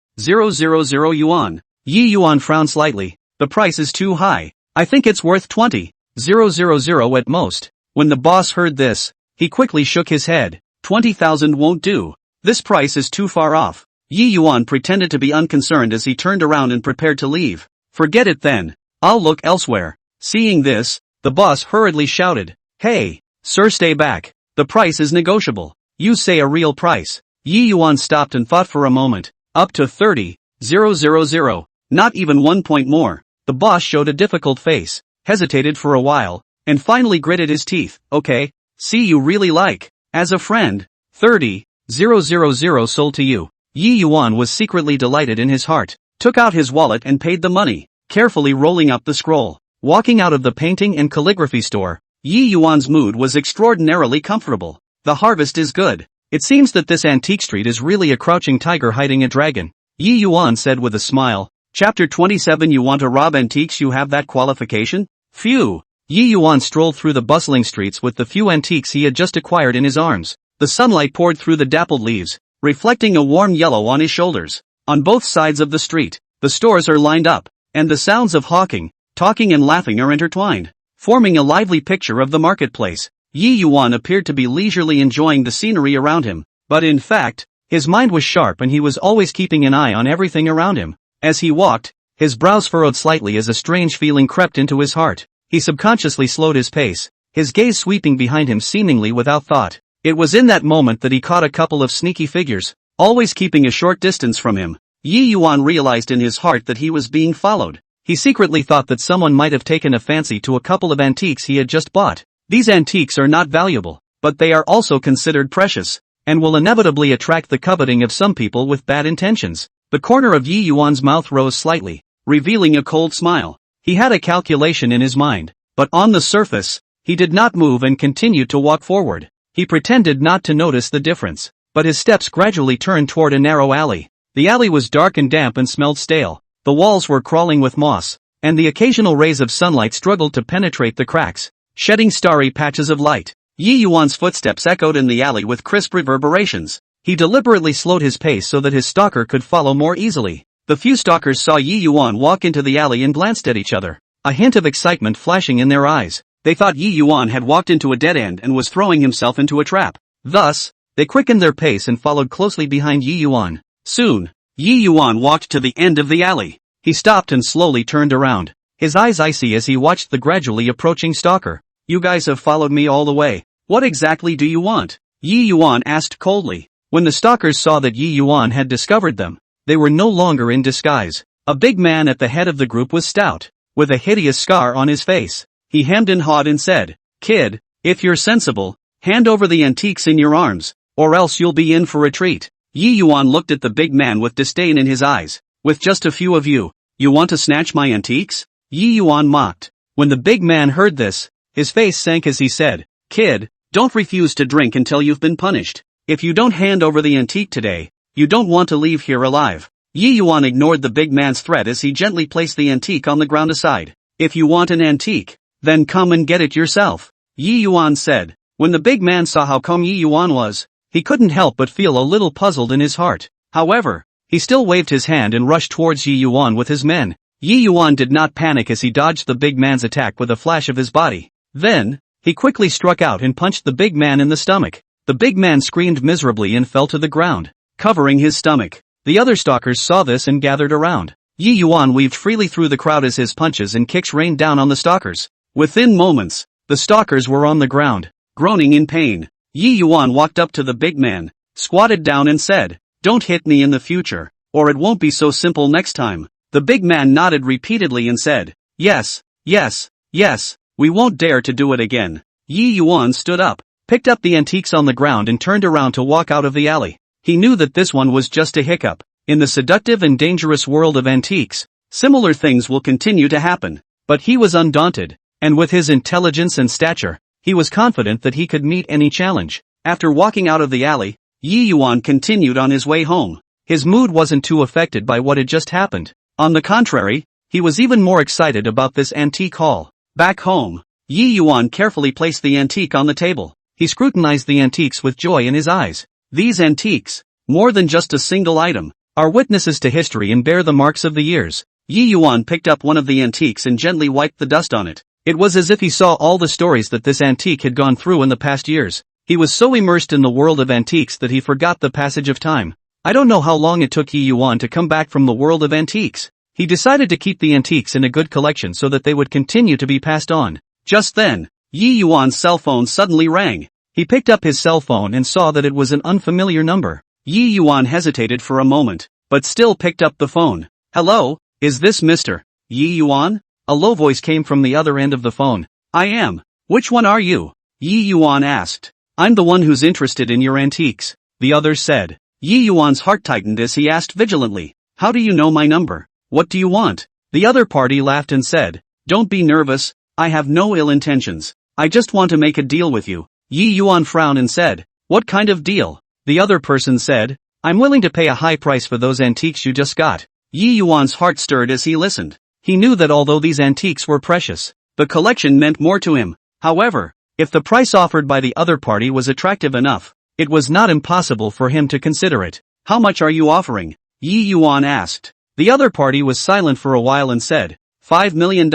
[SPEAKER 1] yuan. Yi Yuan frowned slightly. The price is too high. I think it's worth 20,000 at most. When the boss heard this, he quickly shook his head. 20,000 won't do. This price is too far off. Yi Yuan pretended to be unconcerned as he turned around and prepared to leave. Forget it then. I'll look elsewhere. Seeing this, the boss hurriedly shouted. Hey, sir, stay back. The price is negotiable. You say a real price. Yi Yuan stopped and thought for a moment. Up to 30,000. Not even 1 point more. The boss showed a difficult face, hesitated for a while, and finally gritted his teeth. Okay, see, you really like. As a friend, 30,000 sold to you. Yi Yuan was secretly delighted in his heart, took out his wallet and paid the money, carefully rolling up the scroll. Walking out of the painting and calligraphy store, Yi Yuan's mood was extraordinarily comfortable. The harvest is good. It seems that this antique street is really a crouching tiger hiding a dragon, Yi Yuan said with a smile. Chapter 27. You want to rob antiques? You have that qualification? Phew! Yi Yuan strolled through the bustling streets with the few antiques he had just acquired in his arms. The sunlight poured through the dappled leaves, reflecting a warm yellow on his shoulders. On both sides of the street, the stores are lined up, and the sounds of hawking, talking and laughing are intertwined, forming a lively picture of the marketplace. Yi Yuan appeared to be leisurely enjoying the scenery around him, but in fact, his mind was sharp and he was always keeping an eye on everything around him. As he walked, his brows furrowed slightly as a strange feeling crept into his heart. He subconsciously slowed his pace, his gaze sweeping behind him seemingly without thought. It was in that moment that he caught a couple of sneaky figures, always keeping a short distance from him. Yi Yuan realized in his heart that he was being followed. He secretly thought that someone might have taken a fancy to a couple of antiques he had just bought. These antiques are not valuable, but they are also considered precious, and will inevitably attract the coveting of some people with bad intentions. The corner of Yi Yuan's mouth rose slightly, revealing a cold smile. He had a calculation in his mind, but on the surface, he did not move and continued to walk forward. He pretended not to notice the difference, but his steps gradually turned toward a narrow alley. The alley was dark and damp and smelled stale. The walls were crawling with moss, and the occasional rays of sunlight struggled to penetrate the cracks, shedding starry patches of light. Yi Yuan's footsteps echoed in the alley with crisp reverberations. He deliberately slowed his pace so that his stalker could follow more easily. The few stalkers saw Yi Yuan walk into the alley and glanced at each other, a hint of excitement flashing in their eyes. They thought Yi Yuan had walked into a dead end and was throwing himself into a trap. Thus, they quickened their pace and followed closely behind Yi Yuan. Soon, Yi Yuan walked to the end of the alley. He stopped and slowly turned around, his eyes icy as he watched the gradually approaching stalker. You guys have followed me all the way. What exactly do you want? Yi Yuan asked coldly. When the stalkers saw that Yi Yuan had discovered them, they were no longer in disguise. A big man at the head of the group was stout, with a hideous scar on his face. He hemmed and hawed and said, "Kid, if you're sensible, hand over the antiques in your arms, or else you'll be in for a treat." Yi Yuan looked at the big man with disdain in his eyes. "With just a few of you, you want to snatch my antiques?" Yi Yuan mocked. When the big man heard this, his face sank as he said, "Kid, don't refuse to drink until you've been punished. If you don't hand over the antique today, you don't want to leave here alive." Yi Yuan ignored the big man's threat as he gently placed the antique on the ground aside. "If you want an antique, then come and get it yourself," Yi Yuan said. When the big man saw how calm Yi Yuan was, he couldn't help but feel a little puzzled in his heart. However, he still waved his hand and rushed towards Yi Yuan with his men. Yi Yuan did not panic as he dodged the big man's attack with a flash of his body. Then, he quickly struck out and punched the big man in the stomach. The big man screamed miserably and fell to the ground, covering his stomach. The other stalkers saw this and gathered around. Yi Yuan weaved freely through the crowd as his punches and kicks rained down on the stalkers. Within moments, the stalkers were on the ground, groaning in pain. Yi Yuan walked up to the big man, squatted down and said, "Don't hit me in the future, or it won't be so simple next time." The big man nodded repeatedly and said, "Yes, yes, yes, we won't dare to do it again." Yi Yuan stood up, picked up the antiques on the ground and turned around to walk out of the alley. He knew that this one was just a hiccup. In the seductive and dangerous world of antiques, similar things will continue to happen. But he was undaunted, and with his intelligence and stature, he was confident that he could meet any challenge. After walking out of the alley, Yi Yuan continued on his way home. His mood wasn't too affected by what had just happened. On the contrary, he was even more excited about this antique haul. Back home, Yi Yuan carefully placed the antique on the table. He scrutinized the antiques with joy in his eyes. These antiques, more than just a single item, are witnesses to history and bear the marks of the years. Yi Yuan picked up one of the antiques and gently wiped the dust on it. It was as if he saw all the stories that this antique had gone through in the past years. He was so immersed in the world of antiques that he forgot the passage of time. I don't know how long it took Yi Yuan to come back from the world of antiques. He decided to keep the antiques in a good collection so that they would continue to be passed on. Just then, Yi Yuan's cell phone suddenly rang. He picked up his cell phone and saw that it was an unfamiliar number. Yi Yuan hesitated for a moment, but still picked up the phone. "Hello, is this Mr. Yi Yuan?" A low voice came from the other end of the phone. "I am. Which one are you?" Yi Yuan asked. "I'm the one who's interested in your antiques," the other said. Yi Yuan's heart tightened as he asked vigilantly, "How do you know my number? What do you want?" The other party laughed and said, "Don't be nervous, I have no ill intentions. I just want to make a deal with you." Yi Yuan frowned and said, "What kind of deal?" The other person said, I'm willing to pay a high price for those antiques you just got. Yi Yuan's heart stirred as he listened. He knew that although these antiques were precious, the collection meant more to him. However, if the price offered by the other party was attractive enough, it was not impossible for him to consider it. How much are you offering? Yi Yuan asked. The other party was silent for a while and said, $5 million.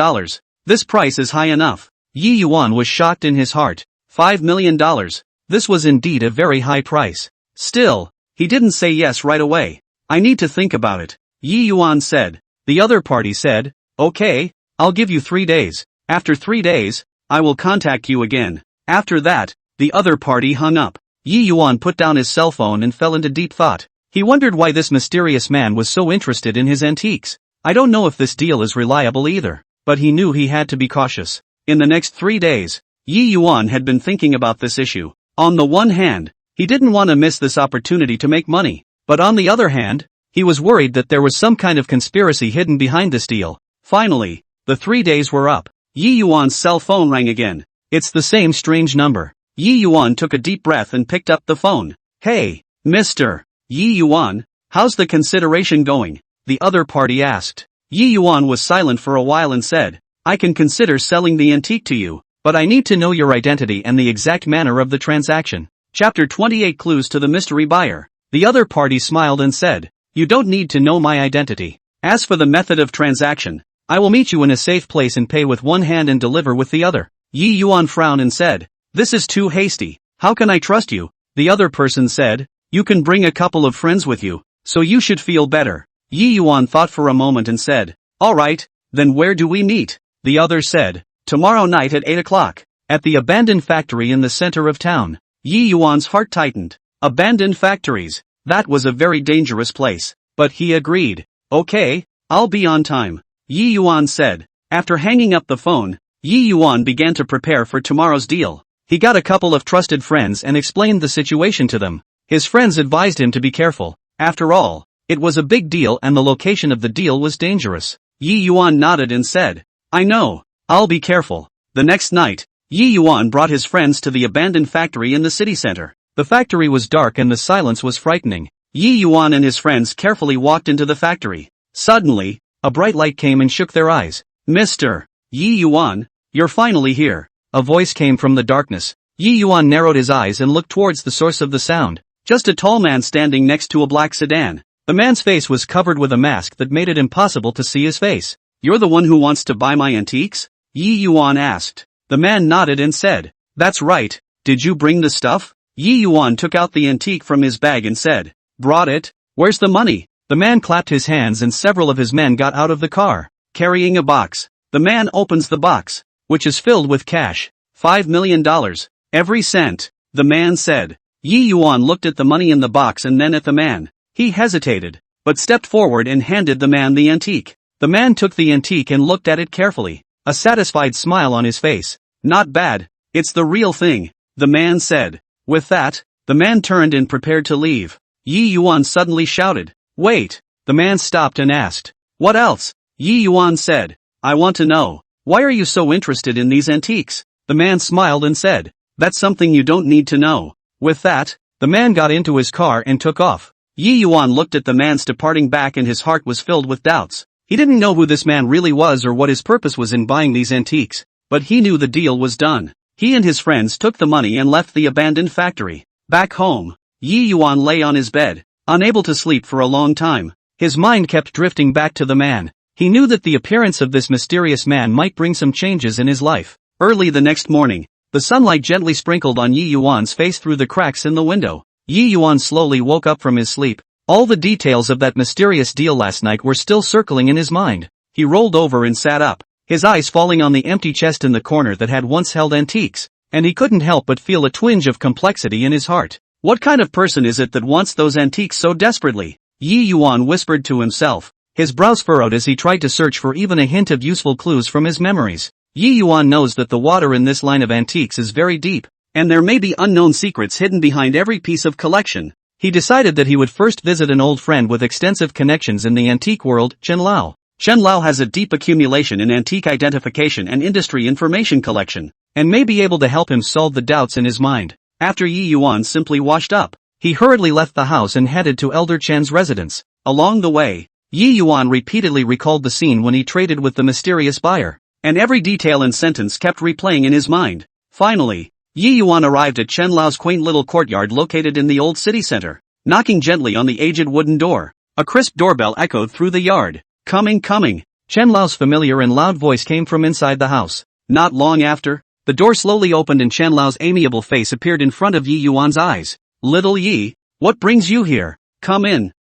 [SPEAKER 1] This price is high enough. Yi Yuan was shocked in his heart. $5 million. This was indeed a very high price. Still, he didn't say yes right away. I need to think about it, Yi Yuan said. The other party said, okay, I'll give you 3 days. After 3 days, I will contact you again. After that, the other party hung up. Yi Yuan put down his cell phone and fell into deep thought. He wondered why this mysterious man was so interested in his antiques. I don't know if this deal is reliable either, but he knew he had to be cautious. In the next 3 days, Yi Yuan had been thinking about this issue. On the one hand, he didn't want to miss this opportunity to make money, but on the other hand, he was worried that there was some kind of conspiracy hidden behind this deal. Finally, the 3 days were up. Yi Yuan's cell phone rang again. It's the same strange number. Yi Yuan took a deep breath and picked up the phone. Hey, Mr. Yi Yuan, how's the consideration going? The other party asked. Yi Yuan was silent for a while and said, I can consider selling the antique to you, but I need to know your identity and the exact manner of the transaction. Chapter 28 Clues to the Mystery Buyer. The other party smiled and said, you don't need to know my identity. As for the method of transaction, I will meet you in a safe place and pay with one hand and deliver with the other. Yi Yuan frowned and said, this is too hasty. How can I trust you? The other person said, you can bring a couple of friends with you, so you should feel better. Yi Yuan thought for a moment and said, alright, then where do we meet? The other said, tomorrow night at 8 o'clock, at the abandoned factory in the center of town. Yi Yuan's heart tightened. Abandoned factories, that was a very dangerous place, but he agreed. Okay, I'll be on time, Yi Yuan said. After hanging up the phone, Yi Yuan began to prepare for tomorrow's deal. He got a couple of trusted friends and explained the situation to them. His friends advised him to be careful. After all, it was a big deal and the location of the deal was dangerous. Yi Yuan nodded and said, I know, I'll be careful. The next night, Yi Yuan brought his friends to the abandoned factory in the city center. The factory was dark and the silence was frightening. Yi Yuan and his friends carefully walked into the factory. Suddenly, a bright light came and shook their eyes. Mr. Yi Yuan, you're finally here. A voice came from the darkness. Yi Yuan narrowed his eyes and looked towards the source of the sound. Just a tall man standing next to a black sedan. The man's face was covered with a mask that made it impossible to see his face. You're the one who wants to buy my antiques? Yi Yuan asked. The man nodded and said, that's right, did you bring the stuff? Yi Yuan took out the antique from his bag and said, brought it? Where's the money? The man clapped his hands and several of his men got out of the car, carrying a box. The man opens the box, which is filled with cash. $5 million. Every cent, the man said. Yi Yuan looked at the money in the box and then at the man. He hesitated, but stepped forward and handed the man the antique. The man took the antique and looked at it carefully, a satisfied smile on his face. Not bad, it's the real thing, the man said. With that, the man turned and prepared to leave. Yi Yuan suddenly shouted, wait! The man stopped and asked, what else? Yi Yuan said, I want to know, why are you so interested in these antiques? The man smiled and said, that's something you don't need to know. With that, the man got into his car and took off. Yi Yuan looked at the man's departing back and his heart was filled with doubts. He didn't know who this man really was or what his purpose was in buying these antiques, but he knew the deal was done. He and his friends took the money and left the abandoned factory. Back home, Yi Yuan lay on his bed, unable to sleep for a long time. His mind kept drifting back to the man. He knew that the appearance of this mysterious man might bring some changes in his life. Early the next morning, the sunlight gently sprinkled on Yi Yuan's face through the cracks in the window. Yi Yuan slowly woke up from his sleep. All the details of that mysterious deal last night were still circling in his mind. He rolled over and sat up, his eyes falling on the empty chest in the corner that had once held antiques, and he couldn't help but feel a twinge of complexity in his heart. What kind of person is it that wants those antiques so desperately? Yi Yuan whispered to himself, his brows furrowed as he tried to search for even a hint of useful clues from his memories. Yi Yuan knows that the water in this line of antiques is very deep, and there may be unknown secrets hidden behind every piece of collection. He decided that he would first visit an old friend with extensive connections in the antique world, Chen Lao. Chen Lao has a deep accumulation in antique identification and industry information collection, and may be able to help him solve the doubts in his mind. After Yi Yuan simply washed up, he hurriedly left the house and headed to Elder Chen's residence. Along the way, Yi Yuan repeatedly recalled the scene when he traded with the mysterious buyer, and every detail and sentence kept replaying in his mind. Finally, Yi Yuan arrived at Chen Lao's quaint little courtyard located in the old city center. Knocking gently on the aged wooden door, a crisp doorbell echoed through the yard. Coming. Chen Lao's familiar and loud voice came from inside the house. Not long after, the door slowly opened and Chen Lao's amiable face appeared in front of Yi Yuan's eyes. Little Yi, what brings you here? Come in.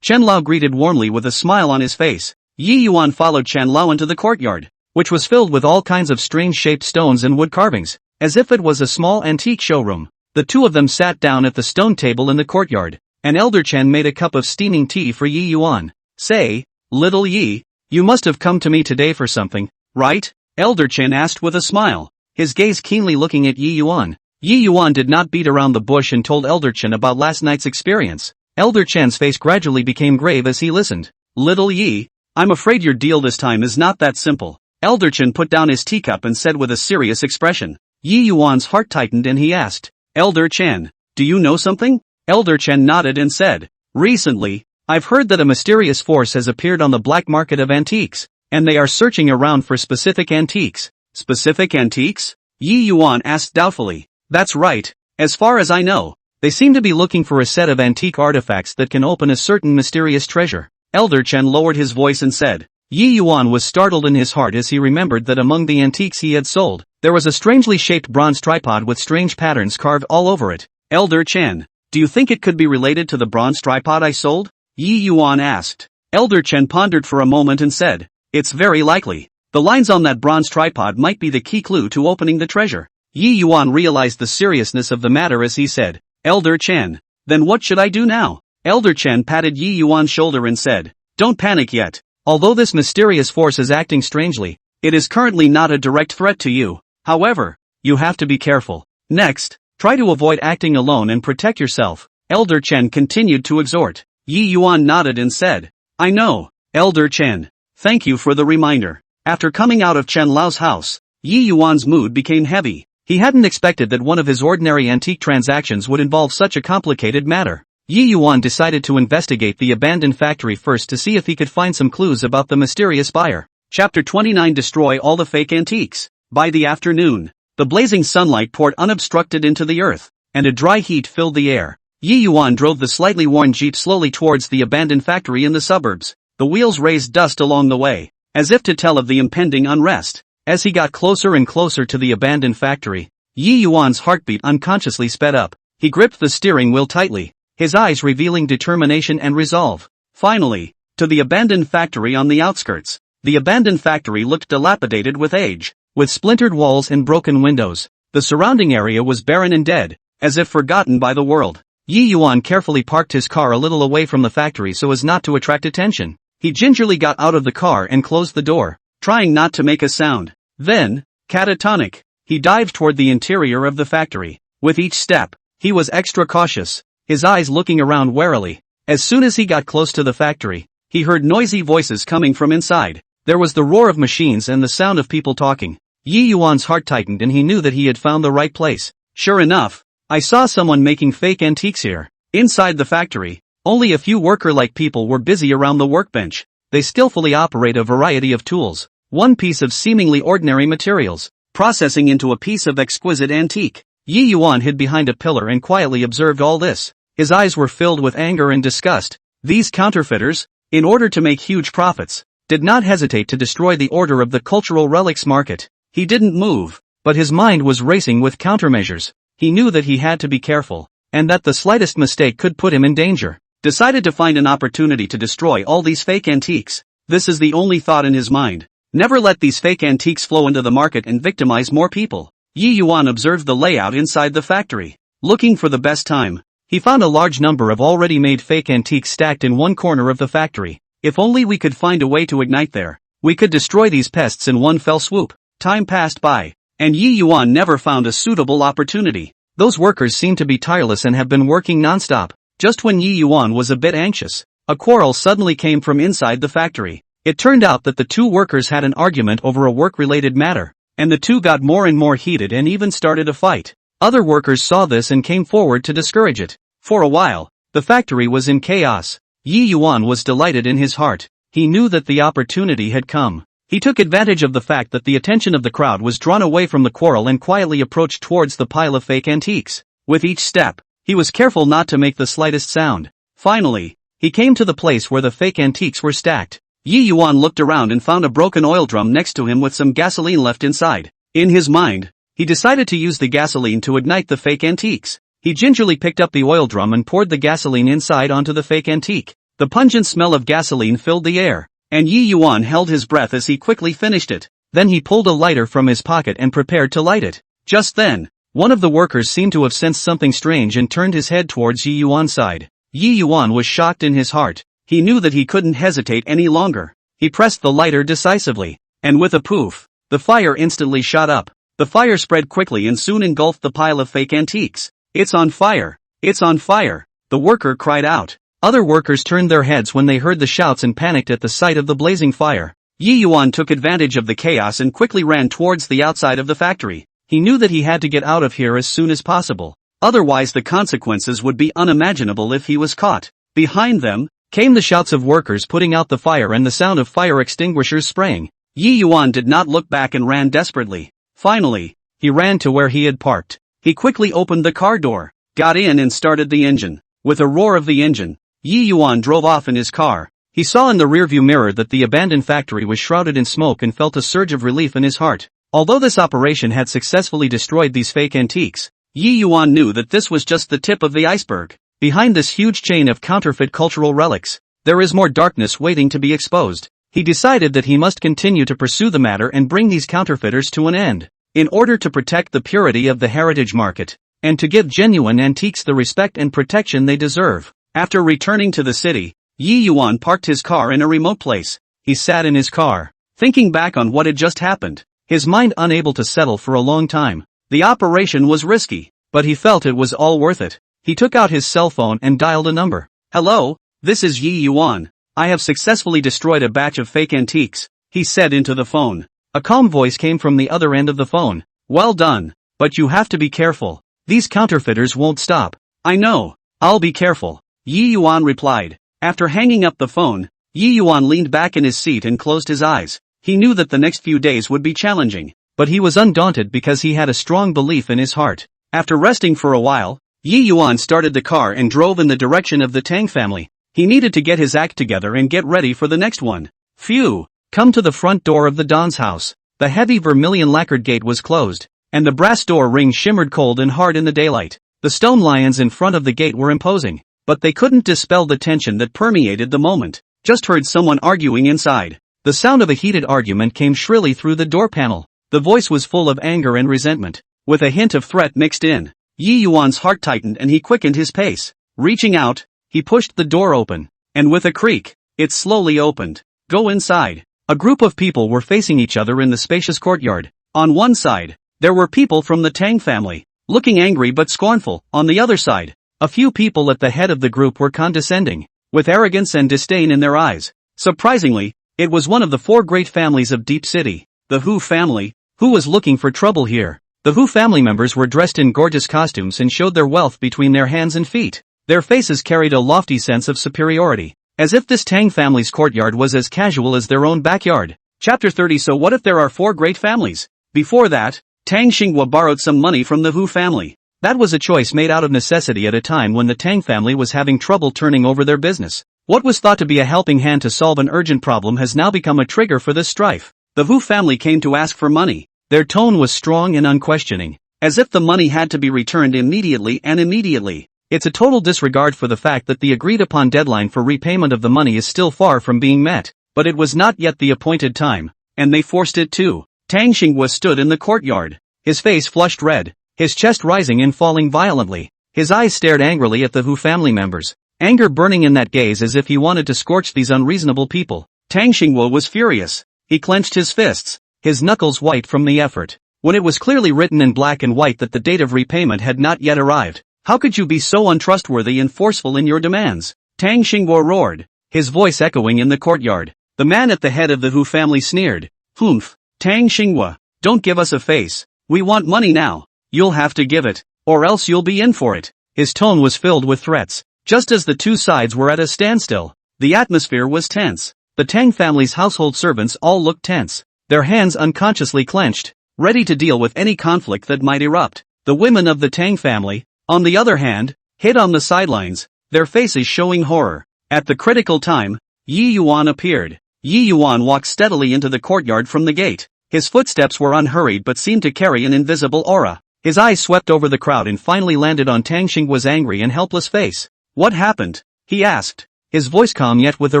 [SPEAKER 1] Chen Lao greeted warmly with a smile on his face. Yi Yuan followed Chen Lao into the courtyard, which was filled with all kinds of strange-shaped stones and wood carvings, as if it was a small antique showroom. The two of them sat down at the stone table in the courtyard, and Elder Chen made a cup of steaming tea for Yi Yuan. Say, little Yi, you must have come to me today for something, right? Elder Chen asked with a smile, his gaze keenly looking at Yi Yuan. Yi Yuan did not beat around the bush and told Elder Chen about last night's experience. Elder Chen's face gradually became grave as he listened. Little Yi, I'm afraid your deal this time is not that simple. Elder Chen put down his teacup and said with a serious expression. Yi Yuan's heart tightened and he asked, Elder Chen, do you know something? Elder Chen nodded and said, recently, I've heard that a mysterious force has appeared on the black market of antiques, and they are searching around for specific antiques. Specific antiques? Yi Yuan asked doubtfully. That's right, as far as I know, they seem to be looking for a set of antique artifacts that can open a certain mysterious treasure. Elder Chen lowered his voice and said. Yi Yuan was startled in his heart as he remembered that among the antiques he had sold, there was a strangely shaped bronze tripod with strange patterns carved all over it. Elder Chen, do you think it could be related to the bronze tripod I sold? Yi Yuan asked. Elder Chen pondered for a moment and said, it's very likely. The lines on that bronze tripod might be the key clue to opening the treasure. Yi Yuan realized the seriousness of the matter as he said, Elder Chen, then what should I do now? Elder Chen patted Yi Yuan's shoulder and said, don't panic yet. Although this mysterious force is acting strangely, it is currently not a direct threat to you. However, you have to be careful. Next, try to avoid acting alone and protect yourself. Elder Chen continued to exhort. Yi Yuan nodded and said, I know, Elder Chen. Thank you for the reminder. After coming out of Chen Lao's house, Yi Yuan's mood became heavy. He hadn't expected that one of his ordinary antique transactions would involve such a complicated matter. Yi Yuan decided to investigate the abandoned factory first to see if he could find some clues about the mysterious buyer. Chapter 29 Destroy all the fake antiques. By the afternoon, the blazing sunlight poured unobstructed into the earth, and a dry heat filled the air. Yi Yuan drove the slightly worn jeep slowly towards the abandoned factory in the suburbs. The wheels raised dust along the way, as if to tell of the impending unrest. As he got closer and closer to the abandoned factory, Yi Yuan's heartbeat unconsciously sped up. He gripped the steering wheel tightly, his eyes revealing determination and resolve. Finally, to the abandoned factory on the outskirts. The abandoned factory looked dilapidated with age, with splintered walls and broken windows. The surrounding area was barren and dead, as if forgotten by the world. Yi Yuan carefully parked his car a little away from the factory so as not to attract attention. He gingerly got out of the car and closed the door, trying not to make a sound. Then, catatonic, he dived toward the interior of the factory. With each step, he was extra cautious, his eyes looking around warily. As soon as he got close to the factory, he heard noisy voices coming from inside. There was the roar of machines and the sound of people talking. Yi Yuan's heart tightened and he knew that he had found the right place. Sure enough, I saw someone making fake antiques here. Inside the factory, only a few worker-like people were busy around the workbench. They skillfully operate a variety of tools, one piece of seemingly ordinary materials, processing into a piece of exquisite antique. Yi Yuan hid behind a pillar and quietly observed all this. His eyes were filled with anger and disgust. These counterfeiters, in order to make huge profits, did not hesitate to destroy the order of the cultural relics market. He didn't move, but his mind was racing with countermeasures. He knew that he had to be careful, and that the slightest mistake could put him in danger. Decided to find an opportunity to destroy all these fake antiques. This is the only thought in his mind. Never let these fake antiques flow into the market and victimize more people. Yi Yuan observed the layout inside the factory. Looking for the best time, he found a large number of already made fake antiques stacked in one corner of the factory. If only we could find a way to ignite there, we could destroy these pests in one fell swoop. Time passed by, and Yi Yuan never found a suitable opportunity. Those workers seemed to be tireless and have been working non-stop. Just when Yi Yuan was a bit anxious, a quarrel suddenly came from inside the factory. It turned out that the two workers had an argument over a work-related matter, and the two got more and more heated and even started a fight. Other workers saw this and came forward to discourage it. For a while, the factory was in chaos. Yi Yuan was delighted in his heart. He knew that the opportunity had come. He took advantage of the fact that the attention of the crowd was drawn away from the quarrel and quietly approached towards the pile of fake antiques. With each step, he was careful not to make the slightest sound. Finally, he came to the place where the fake antiques were stacked. Yi Yuan looked around and found a broken oil drum next to him with some gasoline left inside. In his mind, he decided to use the gasoline to ignite the fake antiques. He gingerly picked up the oil drum and poured the gasoline inside onto the fake antique. The pungent smell of gasoline filled the air, and Yi Yuan held his breath as he quickly finished it. Then he pulled a lighter from his pocket and prepared to light it. Just then, one of the workers seemed to have sensed something strange and turned his head towards Yi Yuan's side. Yi Yuan was shocked in his heart. He knew that he couldn't hesitate any longer. He pressed the lighter decisively, and with a poof, the fire instantly shot up. The fire spread quickly and soon engulfed the pile of fake antiques. "It's on fire! It's on fire!" the worker cried out. Other workers turned their heads when they heard the shouts and panicked at the sight of the blazing fire. Yi Yuan took advantage of the chaos and quickly ran towards the outside of the factory. He knew that he had to get out of here as soon as possible. Otherwise the consequences would be unimaginable if he was caught. Behind them came the shouts of workers putting out the fire and the sound of fire extinguishers spraying. Yi Yuan did not look back and ran desperately. Finally, he ran to where he had parked. He quickly opened the car door, got in and started the engine. With a roar of the engine, Yi Yuan drove off in his car. He saw in the rearview mirror that the abandoned factory was shrouded in smoke and felt a surge of relief in his heart. Although this operation had successfully destroyed these fake antiques, Yi Yuan knew that this was just the tip of the iceberg. Behind this huge chain of counterfeit cultural relics, there is more darkness waiting to be exposed. He decided that he must continue to pursue the matter and bring these counterfeiters to an end, in order to protect the purity of the heritage market, and to give genuine antiques the respect and protection they deserve. After returning to the city, Yi Yuan parked his car in a remote place. He sat in his car, thinking back on what had just happened, his mind unable to settle for a long time. The operation was risky, but he felt it was all worth it. He took out his cell phone and dialed a number. "Hello, this is Yi Yuan. I have successfully destroyed a batch of fake antiques," he said into the phone. A calm voice came from the other end of the phone. "Well done, but you have to be careful. These counterfeiters won't stop." "I know, I'll be careful," Yi Yuan replied. After hanging up the phone, Yi Yuan leaned back in his seat and closed his eyes. He knew that the next few days would be challenging, but he was undaunted because he had a strong belief in his heart. After resting for a while, Yi Yuan started the car and drove in the direction of the Tang family. He needed to get his act together and get ready for the next one. Phew! Come to the front door of the Don's house. The heavy vermilion lacquered gate was closed, and the brass door ring shimmered cold and hard in the daylight. The stone lions in front of the gate were imposing, but they couldn't dispel the tension that permeated the moment. Just heard someone arguing inside. The sound of a heated argument came shrilly through the door panel. The voice was full of anger and resentment, with a hint of threat mixed in. Yi Yuan's heart tightened and he quickened his pace. Reaching out, he pushed the door open, and with a creak, it slowly opened. "Go inside." A group of people were facing each other in the spacious courtyard. On one side, there were people from the Tang family, looking angry but scornful. On the other side, a few people at the head of the group were condescending, with arrogance and disdain in their eyes. Surprisingly, it was one of the four great families of Deep City, the Hu family. Who was looking for trouble here? The Hu family members were dressed in gorgeous costumes and showed their wealth between their hands and feet. Their faces carried a lofty sense of superiority, as if this Tang family's courtyard was as casual as their own backyard. Chapter 30. So what if there are four great families? Before that, Tang Xinghua borrowed some money from the Hu family. That was a choice made out of necessity at a time when the Tang family was having trouble turning over their business. What was thought to be a helping hand to solve an urgent problem has now become a trigger for this strife. The Hu family came to ask for money. Their tone was strong and unquestioning, as if the money had to be returned immediately and immediately. It's a total disregard for the fact that the agreed-upon deadline for repayment of the money is still far from being met, but it was not yet the appointed time, and they forced it too. Tang Xinghua stood in the courtyard, his face flushed red, his chest rising and falling violently. His eyes stared angrily at the Hu family members, anger burning in that gaze as if he wanted to scorch these unreasonable people. Tang Xinghua was furious. He clenched his fists, his knuckles white from the effort. When it was clearly written in black and white that the date of repayment had not yet arrived, how could you be so untrustworthy and forceful in your demands? Tang Xinghua roared, his voice echoing in the courtyard. The man at the head of the Hu family sneered. "Humph, Tang Xinghua, don't give us a face. We want money now. You'll have to give it, or else you'll be in for it." His tone was filled with threats. Just as the two sides were at a standstill, the atmosphere was tense. The Tang family's household servants all looked tense, their hands unconsciously clenched, ready to deal with any conflict that might erupt. The women of the Tang family, on the other hand, hid on the sidelines, their faces showing horror. At the critical time, Yi Yuan appeared. Yi Yuan walked steadily into the courtyard from the gate. His footsteps were unhurried but seemed to carry an invisible aura. His eyes swept over the crowd and finally landed on Tang Xinggua's angry and helpless face. "What happened?" he asked, his voice calm yet with a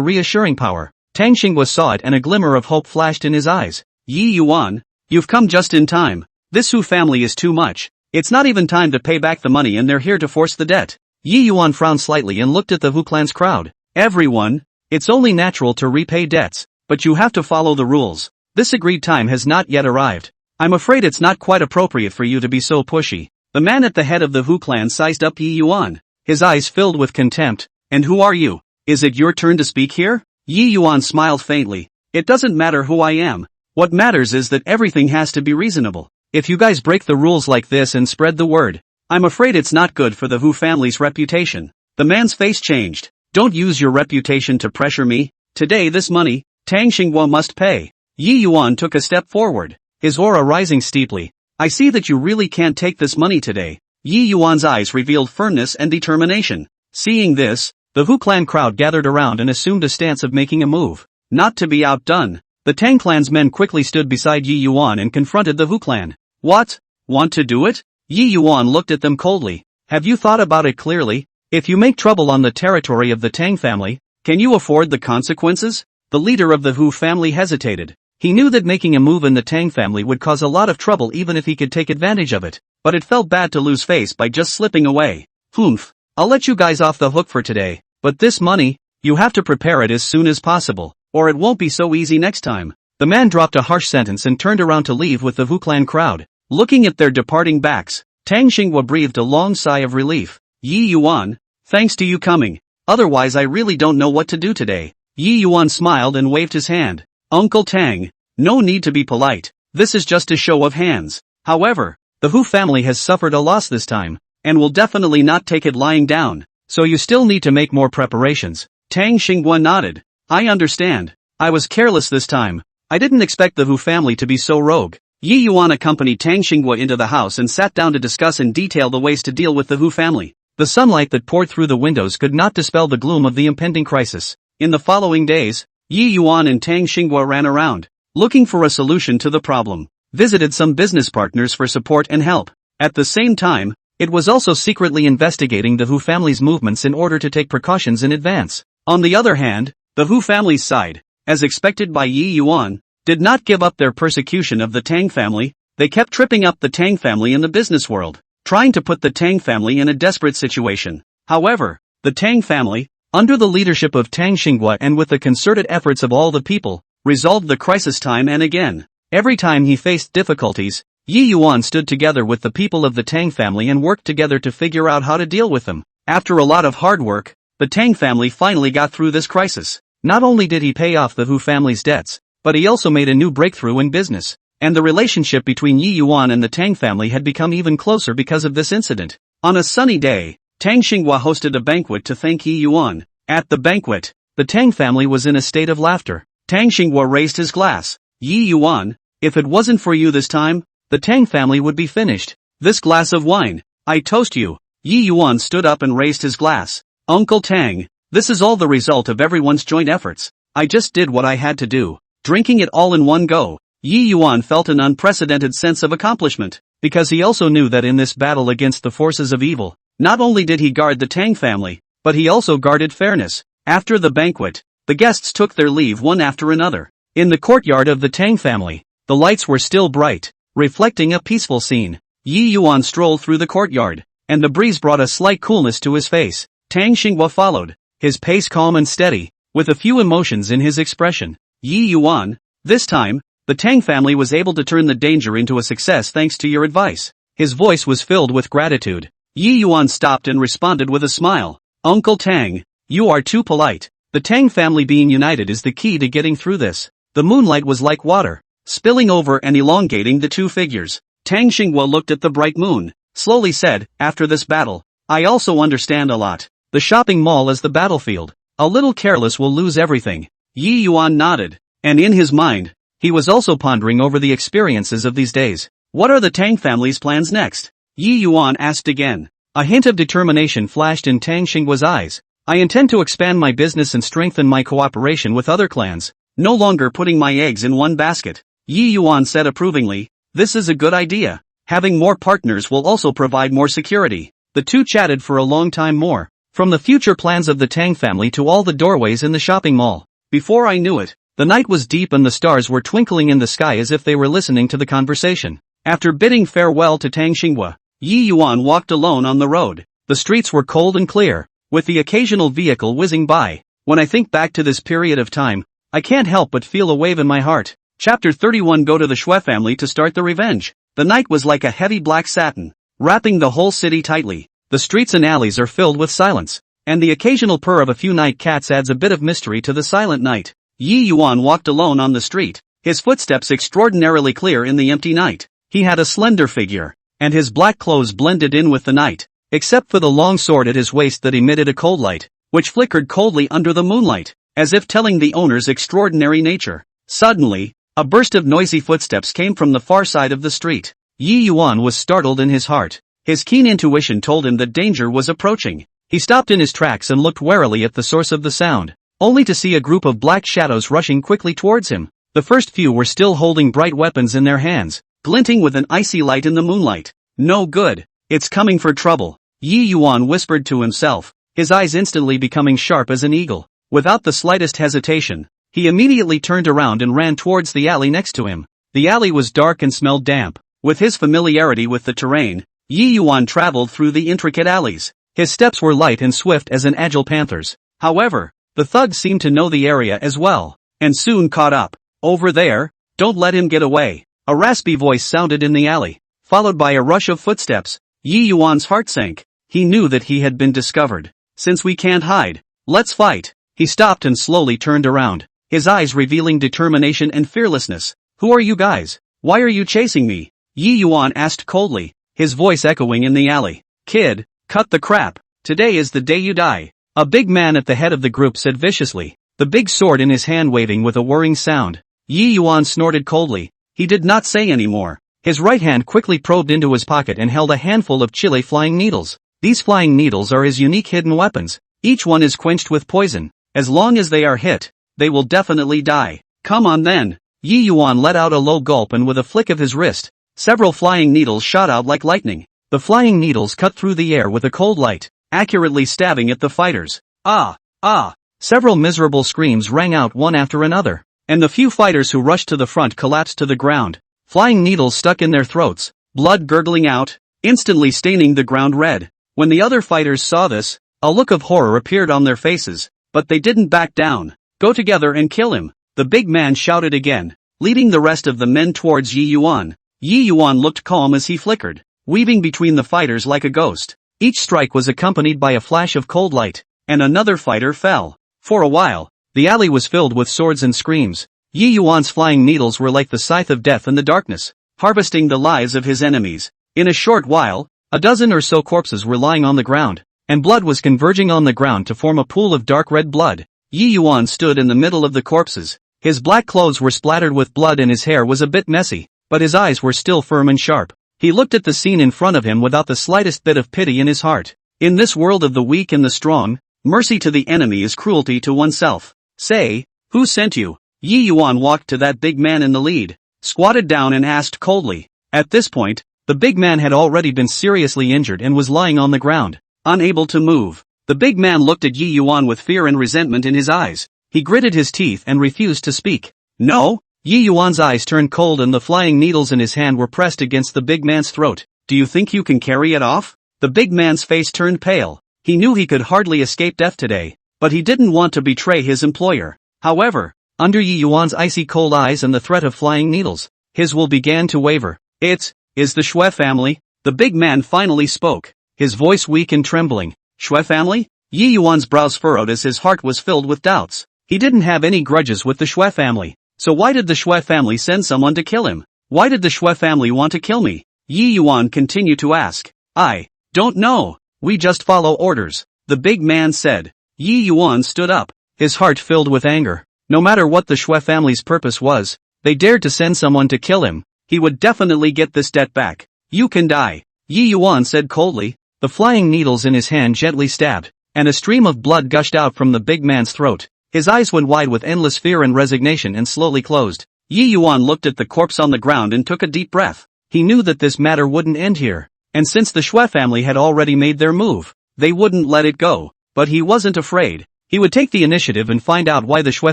[SPEAKER 1] reassuring power. Tang Xinggu saw it and a glimmer of hope flashed in his eyes. "Yi Yuan, you've come just in time. This Hu family is too much. It's not even time to pay back the money and they're here to force the debt." Yi Yuan frowned slightly and looked at the Hu clan's crowd. "Everyone, it's only natural to repay debts, but you have to follow the rules. This agreed time has not yet arrived. I'm afraid it's not quite appropriate for you to be so pushy." The man at the head of the Hu clan sized up Yi Yuan, his eyes filled with contempt. "And who are you? Is it your turn to speak here?" Yi Yuan smiled faintly. "It doesn't matter who I am. What matters is that everything has to be reasonable. If you guys break the rules like this and spread the word, I'm afraid it's not good for the Hu family's reputation." The man's face changed. "Don't use your reputation to pressure me. Today this money, Tang Xinggu must pay." Yi Yuan took a step forward, his aura rising steeply. "I see that you really can't take this money today." Yi Yuan's eyes revealed firmness and determination. Seeing this, the Hu clan crowd gathered around and assumed a stance of making a move. Not to be outdone, the Tang clan's men quickly stood beside Yi Yuan and confronted the Hu clan. "What? Want to do it?" Yi Yuan looked at them coldly. "Have you thought about it clearly? If you make trouble on the territory of the Tang family, can you afford the consequences?" The leader of the Hu family hesitated. He knew that making a move in the Tang family would cause a lot of trouble even if he could take advantage of it, but it felt bad to lose face by just slipping away. "Humph, I'll let you guys off the hook for today, but this money, you have to prepare it as soon as possible, or it won't be so easy next time." The man dropped a harsh sentence and turned around to leave with the Hu clan crowd. Looking at their departing backs, Tang Xinggu breathed a long sigh of relief. "Yi Yuan, thanks to you coming. Otherwise I really don't know what to do today." Yi Yuan smiled and waved his hand. "Uncle Tang, no need to be polite. This is just a show of hands. However, the Hu family has suffered a loss this time, and will definitely not take it lying down, so you still need to make more preparations." Tang Xinggu nodded. "I understand. I was careless this time. I didn't expect the Hu family to be so rogue." Yi Yuan accompanied Tang Xinggu into the house and sat down to discuss in detail the ways to deal with the Hu family. The sunlight that poured through the windows could not dispel the gloom of the impending crisis. In the following days, Yi Yuan and Tang Xinggu ran around, looking for a solution to the problem, visited some business partners for support and help. At the same time, it was also secretly investigating the Hu family's movements in order to take precautions in advance. On the other hand, the Hu family's side, as expected by Yi Yuan, did not give up their persecution of the Tang family. They kept tripping up the Tang family in the business world, trying to put the Tang family in a desperate situation. However, the Tang family, under the leadership of Tang Xinggu and with the concerted efforts of all the people, resolved the crisis time and again. Every time he faced difficulties, Yi Yuan stood together with the people of the Tang family and worked together to figure out how to deal with them. After a lot of hard work, the Tang family finally got through this crisis. Not only did he pay off the Hu family's debts, but he also made a new breakthrough in business, and the relationship between Yi Yuan and the Tang family had become even closer because of this incident. On a sunny day, Tang Xinggu hosted a banquet to thank Yi Yuan. At the banquet, the Tang family was in a state of laughter. Tang Xinggu raised his glass. "Yi Yuan, if it wasn't for you this time, the Tang family would be finished. This glass of wine, I toast you." Yi Yuan stood up and raised his glass. "Uncle Tang, this is all the result of everyone's joint efforts. I just did what I had to do." Drinking it all in one go, Yi Yuan felt an unprecedented sense of accomplishment, because he also knew that in this battle against the forces of evil, not only did he guard the Tang family, but he also guarded fairness. After the banquet, the guests took their leave one after another. In the courtyard of the Tang family, the lights were still bright, reflecting a peaceful scene. Yi Yuan strolled through the courtyard, and the breeze brought a slight coolness to his face. Tang Xinggu followed, his pace calm and steady, with a few emotions in his expression. "Yi Yuan, this time, the Tang family was able to turn the danger into a success thanks to your advice." His voice was filled with gratitude. Yi Yuan stopped and responded with a smile. "Uncle Tang, you are too polite. The Tang family being united is the key to getting through this." The moonlight was like water, spilling over and elongating the two figures. Tang Xinggu looked at the bright moon, slowly said, "After this battle, I also understand a lot. The shopping mall is the battlefield. A little careless will lose everything. Yi Yuan nodded, and in his mind, he was also pondering over the experiences of these days. What are the Tang family's plans next? Yi Yuan asked again. A hint of determination flashed in Tang Xinggua's eyes. I intend to expand my business and strengthen my cooperation with other clans, no longer putting my eggs in one basket. Yi Yuan said approvingly, this is a good idea. Having more partners will also provide more security. The two chatted for a long time more, from the future plans of the Tang family to all the doorways in the shopping mall. Before I knew it, the night was deep and the stars were twinkling in the sky as if they were listening to the conversation. After bidding farewell to Tang Xinghua, Yi Yuan walked alone on the road. The streets were cold and clear, with the occasional vehicle whizzing by. When I think back to this period of time, I can't help but feel a wave in my heart. Chapter 31. Go to the Shui family to start the revenge. The night was like a heavy black satin, wrapping the whole city tightly. The streets and alleys are filled with silence, and the occasional purr of a few night cats adds a bit of mystery to the silent night. Yi Yuan walked alone on the street, his footsteps extraordinarily clear in the empty night. He had a slender figure, and his black clothes blended in with the night, except for the long sword at his waist that emitted a cold light, which flickered coldly under the moonlight, as if telling the owner's extraordinary nature. Suddenly, a burst of noisy footsteps came from the far side of the street. Yi Yuan was startled in his heart. His keen intuition told him that danger was approaching. He stopped in his tracks and looked warily at the source of the sound, only to see a group of black shadows rushing quickly towards him. The first few were still holding bright weapons in their hands, glinting with an icy light in the moonlight. No good. It's coming for trouble, Yi Yuan whispered to himself, his eyes instantly becoming sharp as an eagle. Without the slightest hesitation, he immediately turned around and ran towards the alley next to him. The alley was dark and smelled damp. With his familiarity with the terrain, Yi Yuan traveled through the intricate alleys. His steps were light and swift as an agile panther's. However, the thugs seemed to know the area as well, and soon caught up. Over there, don't let him get away. A raspy voice sounded in the alley, followed by a rush of footsteps. Yi Yuan's heart sank. He knew that he had been discovered. Since we can't hide, let's fight. He stopped and slowly turned around, his eyes revealing determination and fearlessness. Who are you guys? Why are you chasing me? Yi Yuan asked coldly, his voice echoing in the alley. Kid, cut the crap. Today is the day you die. A big man at the head of the group said viciously, the big sword in his hand waving with a whirring sound. Yi Yuan snorted coldly. He did not say any more. His right hand quickly probed into his pocket and held a handful of chili flying needles. These flying needles are his unique hidden weapons. Each one is quenched with poison. As long as they are hit, they will definitely die. Come on then. Yi Yuan let out a low gulp and with a flick of his wrist, several flying needles shot out like lightning. The flying needles cut through the air with a cold light, accurately stabbing at the fighters. Ah! Ah! Several miserable screams rang out one after another, and the few fighters who rushed to the front collapsed to the ground. Flying needles stuck in their throats, blood gurgling out, instantly staining the ground red. When the other fighters saw this, a look of horror appeared on their faces, but they didn't back down. Go together and kill him, the big man shouted again, leading the rest of the men towards Yi Yuan. Yi Yuan looked calm as he flickered, weaving between the fighters like a ghost. Each strike was accompanied by a flash of cold light, and another fighter fell. For a while, the alley was filled with swords and screams. Yi Yuan's flying needles were like the scythe of death in the darkness, harvesting the lives of his enemies. In a short while, a dozen or so corpses were lying on the ground, and blood was converging on the ground to form a pool of dark red blood. Yi Yuan stood in the middle of the corpses. His black clothes were splattered with blood and his hair was a bit messy, but his eyes were still firm and sharp. He looked at the scene in front of him without the slightest bit of pity in his heart. In this world of the weak and the strong, mercy to the enemy is cruelty to oneself. Say, who sent you? Yi Yuan walked to that big man in the lead, squatted down and asked coldly. At this point, the big man had already been seriously injured and was lying on the ground, unable to move. The big man looked at Yi Yuan with fear and resentment in his eyes. He gritted his teeth and refused to speak. No? Yi Yuan's eyes turned cold and the flying needles in his hand were pressed against the big man's throat. Do you think you can carry it off? The big man's face turned pale. He knew he could hardly escape death today, but he didn't want to betray his employer. However, under Yi Yuan's icy cold eyes and the threat of flying needles, his will began to waver. It is the Shui family? The big man finally spoke, his voice weak and trembling. Shui family? Yi Yuan's brows furrowed as his heart was filled with doubts. He didn't have any grudges with the Shui family. So why did the Shui family send someone to kill him? Why did the Shui family want to kill me? Yi Yuan continued to ask. I don't know. we just follow orders, the big man said. Yi Yuan stood up, his heart filled with anger. No matter what the Shui family's purpose was, they dared to send someone to kill him. He would definitely get this debt back. You can die, Yi Yuan said coldly. The flying needles in his hand gently stabbed, and a stream of blood gushed out from the big man's throat. His eyes went wide with endless fear and resignation and slowly closed. Yi Yuan looked at the corpse on the ground and took a deep breath. He knew that this matter wouldn't end here, and since the Shui family had already made their move, they wouldn't let it go. But he wasn't afraid. He would take the initiative and find out why the Shui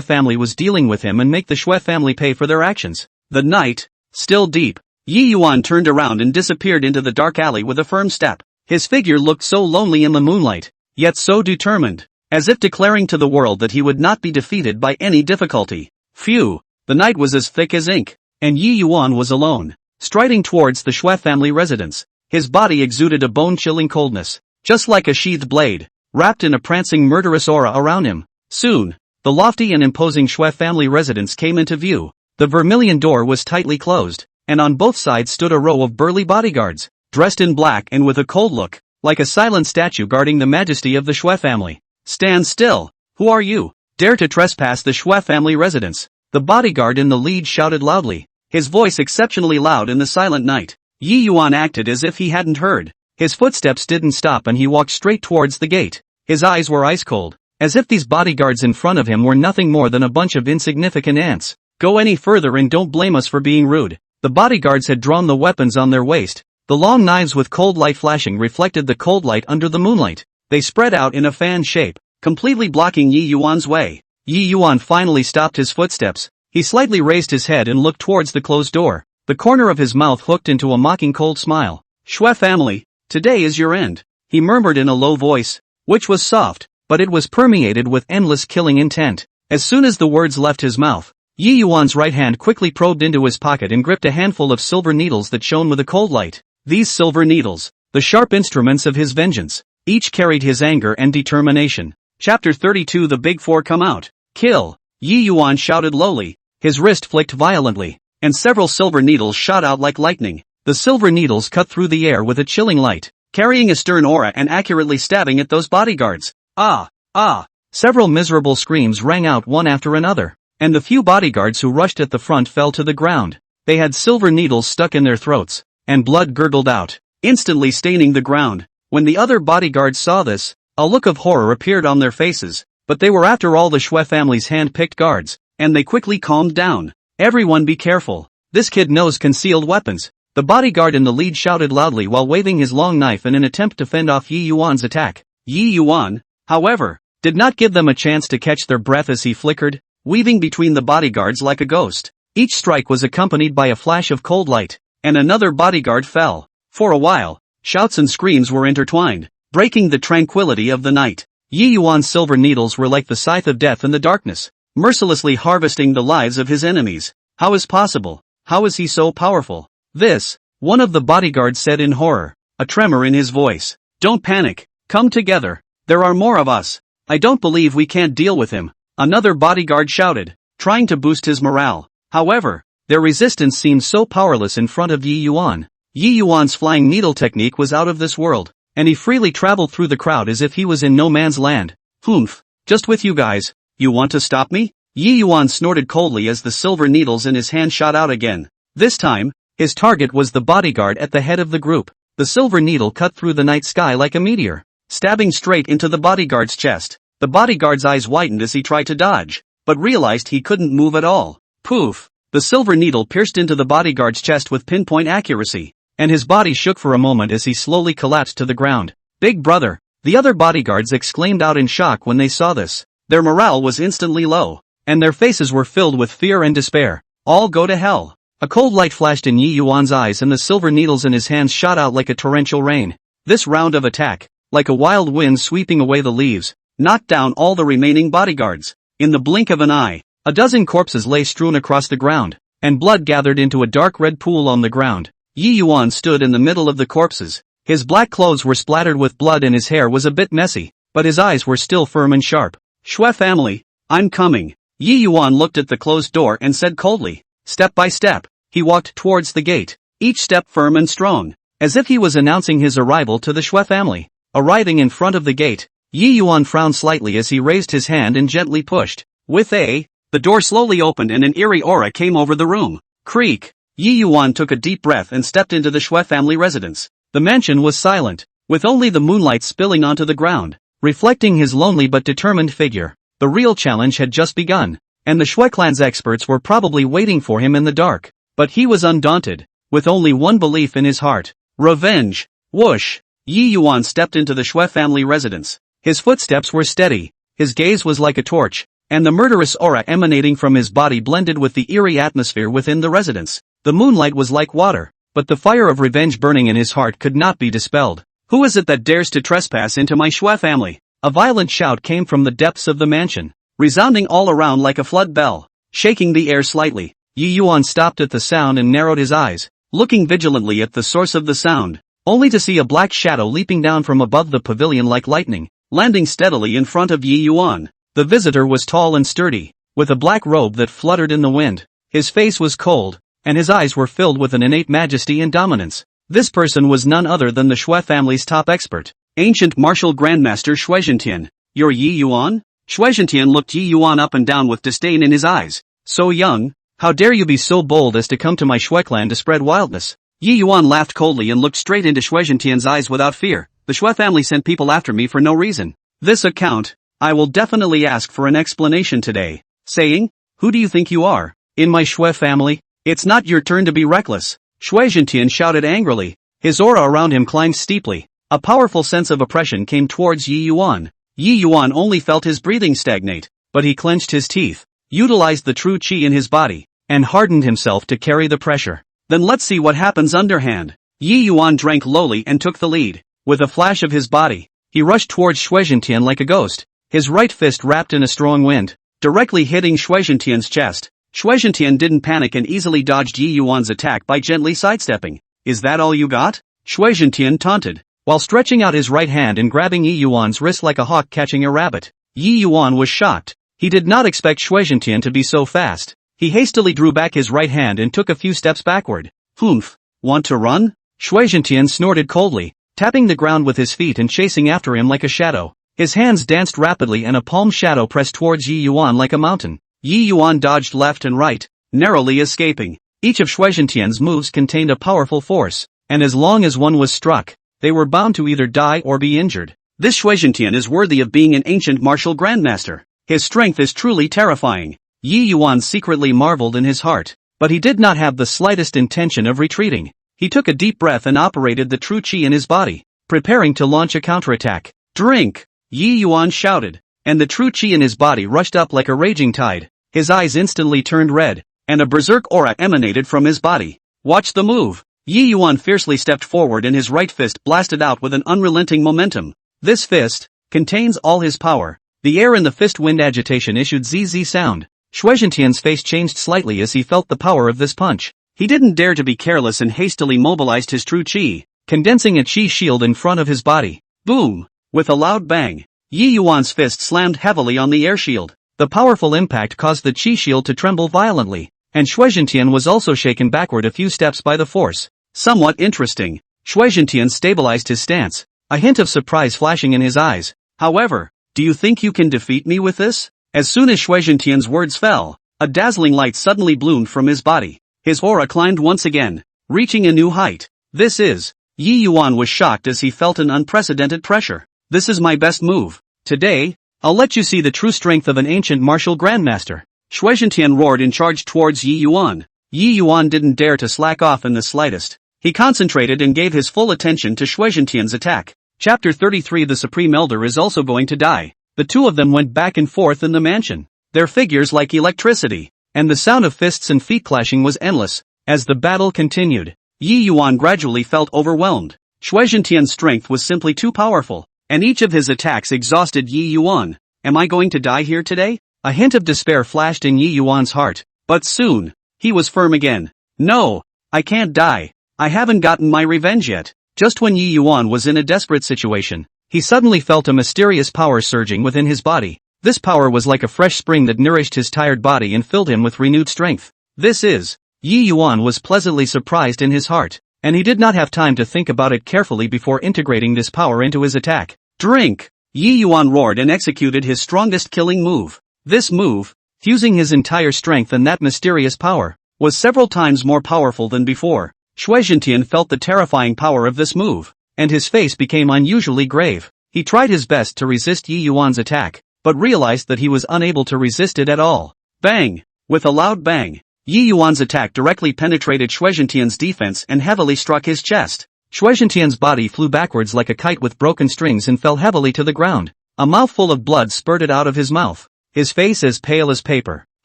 [SPEAKER 1] family was dealing with him and make the Shui family pay for their actions. The night, still deep, Yi Yuan turned around and disappeared into the dark alley with a firm step. His figure looked so lonely in the moonlight, yet so determined, as if declaring to the world that he would not be defeated by any difficulty. Phew, the night was as thick as ink, and Yi Yuan was alone, striding towards the Shui family residence. His body exuded a bone-chilling coldness, just like a sheathed blade, wrapped in a prancing murderous aura around him. Soon, the lofty and imposing Shui family residence came into view. The vermilion door was tightly closed, and on both sides stood a row of burly bodyguards, dressed in black and with a cold look, like a silent statue guarding the majesty of the Shui family. Stand still! Who are you? Dare to trespass the Shui family residence? The bodyguard in the lead shouted loudly, his voice exceptionally loud in the silent night. Yi Yuan acted as if he hadn't heard. His footsteps didn't stop and he walked straight towards the gate. His eyes were ice cold, as if these bodyguards in front of him were nothing more than a bunch of insignificant ants. Go any further and don't blame us for being rude. The bodyguards had drawn the weapons on their waist. The long knives with cold light flashing reflected the cold light under the moonlight. They spread out in a fan shape, completely blocking Yi Yuan's way. Yi Yuan finally stopped his footsteps. He slightly raised his head and looked towards the closed door. The corner of his mouth hooked into a mocking cold smile. Shui family, today is your end, he murmured in a low voice, which was soft, but it was permeated with endless killing intent. As soon as the words left his mouth, Yi Yuan's right hand quickly probed into his pocket and gripped a handful of silver needles that shone with a cold light. These silver needles, the sharp instruments of his vengeance, each carried his anger and determination. Chapter 32 The Big Four come out. Kill! Yi Yuan shouted lowly. His wrist flicked violently, and several silver needles shot out like lightning. The silver needles cut through the air with a chilling light, carrying a stern aura and accurately stabbing at those bodyguards. Ah! Ah! Several miserable screams rang out one after another, and the few bodyguards who rushed at the front fell to the ground. They had silver needles stuck in their throats, and blood gurgled out, instantly staining the ground. When the other bodyguards saw this, a look of horror appeared on their faces, but they were after all the Shui family's hand-picked guards, and they quickly calmed down. Everyone be careful, this kid knows concealed weapons. The bodyguard in the lead shouted loudly while waving his long knife in an attempt to fend off Yi Yuan's attack. Yi Yuan, however, did not give them a chance to catch their breath as he flickered, weaving between the bodyguards like a ghost. Each strike was accompanied by a flash of cold light, and another bodyguard fell. For a while, shouts and screams were intertwined, breaking the tranquility of the night. Yi Yuan's silver needles were like the scythe of death in the darkness, mercilessly harvesting the lives of his enemies. How is possible? How is he so powerful? This, one of the bodyguards said in horror, a tremor in his voice. Don't panic, come together, there are more of us. I don't believe we can't deal with him, another bodyguard shouted, trying to boost his morale. However, their resistance seemed so powerless in front of Yi Yuan. Yi Yuan's flying needle technique was out of this world, and he freely traveled through the crowd as if he was in no man's land. Humph, just with you guys, you want to stop me? Yi Yuan snorted coldly as the silver needles in his hand shot out again. This time, his target was the bodyguard at the head of the group. The silver needle cut through the night sky like a meteor, stabbing straight into the bodyguard's chest. The bodyguard's eyes widened as he tried to dodge, but realized he couldn't move at all. Poof! The silver needle pierced into the bodyguard's chest with pinpoint accuracy, and his body shook for a moment as he slowly collapsed to the ground. Big brother! The other bodyguards exclaimed out in shock when they saw this. Their morale was instantly low, and their faces were filled with fear and despair. All go to hell! A cold light flashed in Yi Yuan's eyes and the silver needles in his hands shot out like a torrential rain. This round of attack, like a wild wind sweeping away the leaves, knocked down all the remaining bodyguards. In the blink of an eye, a dozen corpses lay strewn across the ground, and blood gathered into a dark red pool on the ground. Yi Yuan stood in the middle of the corpses. His black clothes were splattered with blood and his hair was a bit messy, but his eyes were still firm and sharp. Shui family, I'm coming. Yi Yuan looked at the closed door and said coldly. Step by step, he walked towards the gate, each step firm and strong, as if he was announcing his arrival to the Shui family. Arriving in front of the gate, Yi Yuan frowned slightly as he raised his hand and gently pushed. The door slowly opened and an eerie aura came over the room. Creak. Yi Yuan took a deep breath and stepped into the Shui family residence. The mansion was silent, with only the moonlight spilling onto the ground, reflecting his lonely but determined figure. The real challenge had just begun, and the Shui clan's experts were probably waiting for him in the dark. But he was undaunted, with only one belief in his heart: revenge. Whoosh! Yi Yuan stepped into the Shui family residence. His footsteps were steady, his gaze was like a torch, and the murderous aura emanating from his body blended with the eerie atmosphere within the residence. The moonlight was like water, but the fire of revenge burning in his heart could not be dispelled. Who is it that dares to trespass into my Shui family? A violent shout came from the depths of the mansion, resounding all around like a flood bell, shaking the air slightly. Yi Yuan stopped at the sound and narrowed his eyes, looking vigilantly at the source of the sound, only to see a black shadow leaping down from above the pavilion like lightning, landing steadily in front of Yi Yuan. The visitor was tall and sturdy, with a black robe that fluttered in the wind. His face was cold, and his eyes were filled with an innate majesty and dominance. This person was none other than the Shui family's top expert, ancient martial grandmaster Shui Zhentian. You're Yi Yuan? Shui Zhentian looked Yi Yuan up and down with disdain in his eyes. So young? How dare you be so bold as to come to my Shui clan to spread wildness? Yi Yuan laughed coldly and looked straight into Shui Zhentian's eyes without fear. The Shui family sent people after me for no reason. This account, I will definitely ask for an explanation today. Saying, who do you think you are? In my Shui family? It's not your turn to be reckless. Shui Zhentian shouted angrily. His aura around him climbed steeply. A powerful sense of oppression came towards Yi Yuan. Yi Yuan only felt his breathing stagnate, but he clenched his teeth, utilized the true qi in his body, and hardened himself to carry the pressure. Then let's see what happens underhand. Yi Yuan drank lowly and took the lead. With a flash of his body, he rushed towards Shui Zhentian like a ghost, his right fist wrapped in a strong wind, directly hitting Shui Zhentian's chest. Shui Zhentian didn't panic and easily dodged Yi Yuan's attack by gently sidestepping. Is that all you got? Shui Zhentian taunted, while stretching out his right hand and grabbing Yi Yuan's wrist like a hawk catching a rabbit. Yi Yuan was shocked. He did not expect Shui Zhentian to be so fast. He hastily drew back his right hand and took a few steps backward. Humph! Want to run? Shui Zhentian snorted coldly, tapping the ground with his feet and chasing after him like a shadow. His hands danced rapidly and a palm shadow pressed towards Yi Yuan like a mountain. Yi Yuan dodged left and right, narrowly escaping. Each of Shui Zhentian's moves contained a powerful force, and as long as one was struck, they were bound to either die or be injured. This Shui Zhentian is worthy of being an ancient martial grandmaster. His strength is truly terrifying. Yi Yuan secretly marveled in his heart, but he did not have the slightest intention of retreating. He took a deep breath and operated the true qi in his body, preparing to launch a counterattack. Drink! Yi Yuan shouted, and the true qi in his body rushed up like a raging tide. His eyes instantly turned red, and a berserk aura emanated from his body. Watch the move! Yi Yuan fiercely stepped forward and his right fist blasted out with an unrelenting momentum. This fist contains all his power. The air in the fist wind agitation issued ZZ sound. Shui Zhentian's face changed slightly as he felt the power of this punch. He didn't dare to be careless and hastily mobilized his true qi, condensing a qi shield in front of his body. Boom! With a loud bang, Yi Yuan's fist slammed heavily on the air shield. The powerful impact caused the qi shield to tremble violently, and Shui Zhentian was also shaken backward a few steps by the force. Somewhat interesting. Shui Zhentian stabilized his stance, a hint of surprise flashing in his eyes. However, do you think you can defeat me with this? As soon as Shui Zhentian's words fell, a dazzling light suddenly bloomed from his body. His aura climbed once again, reaching a new height. This is... Yi Yuan was shocked as he felt an unprecedented pressure. This is my best move. Today, I'll let you see the true strength of an ancient martial grandmaster. Shui Zhentian roared and charged towards Yi Yuan. Yi Yuan didn't dare to slack off in the slightest. He concentrated and gave his full attention to Shui Zhentian's attack. Chapter 33 The Supreme Elder is also going to die. The two of them went back and forth in the mansion, their figures like electricity, and the sound of fists and feet clashing was endless. As the battle continued, Yi Yuan gradually felt overwhelmed. Shui Zhentian's strength was simply too powerful, and each of his attacks exhausted Yi Yuan. Am I going to die here today? A hint of despair flashed in Yi Yuan's heart, but soon, he was firm again. No, I can't die. I haven't gotten my revenge yet. Just when Yi Yuan was in a desperate situation, he suddenly felt a mysterious power surging within his body. This power was like a fresh spring that nourished his tired body and filled him with renewed strength. This is... Yi Yuan was pleasantly surprised in his heart. and he did not have time to think about it carefully before integrating this power into his attack. Drink! Yi Yuan roared and executed his strongest killing move. This move, fusing his entire strength and that mysterious power, was several times more powerful than before. Shui Zhentian felt the terrifying power of this move, and his face became unusually grave. He tried his best to resist Yi Yuan's attack, but realized that he was unable to resist it at all. Bang! With a loud bang, Yi Yuan's attack directly penetrated Shui Zhentian's defense and heavily struck his chest. Shui Zhentian's body flew backwards like a kite with broken strings and fell heavily to the ground. A mouthful of blood spurted out of his mouth. His face as pale as paper.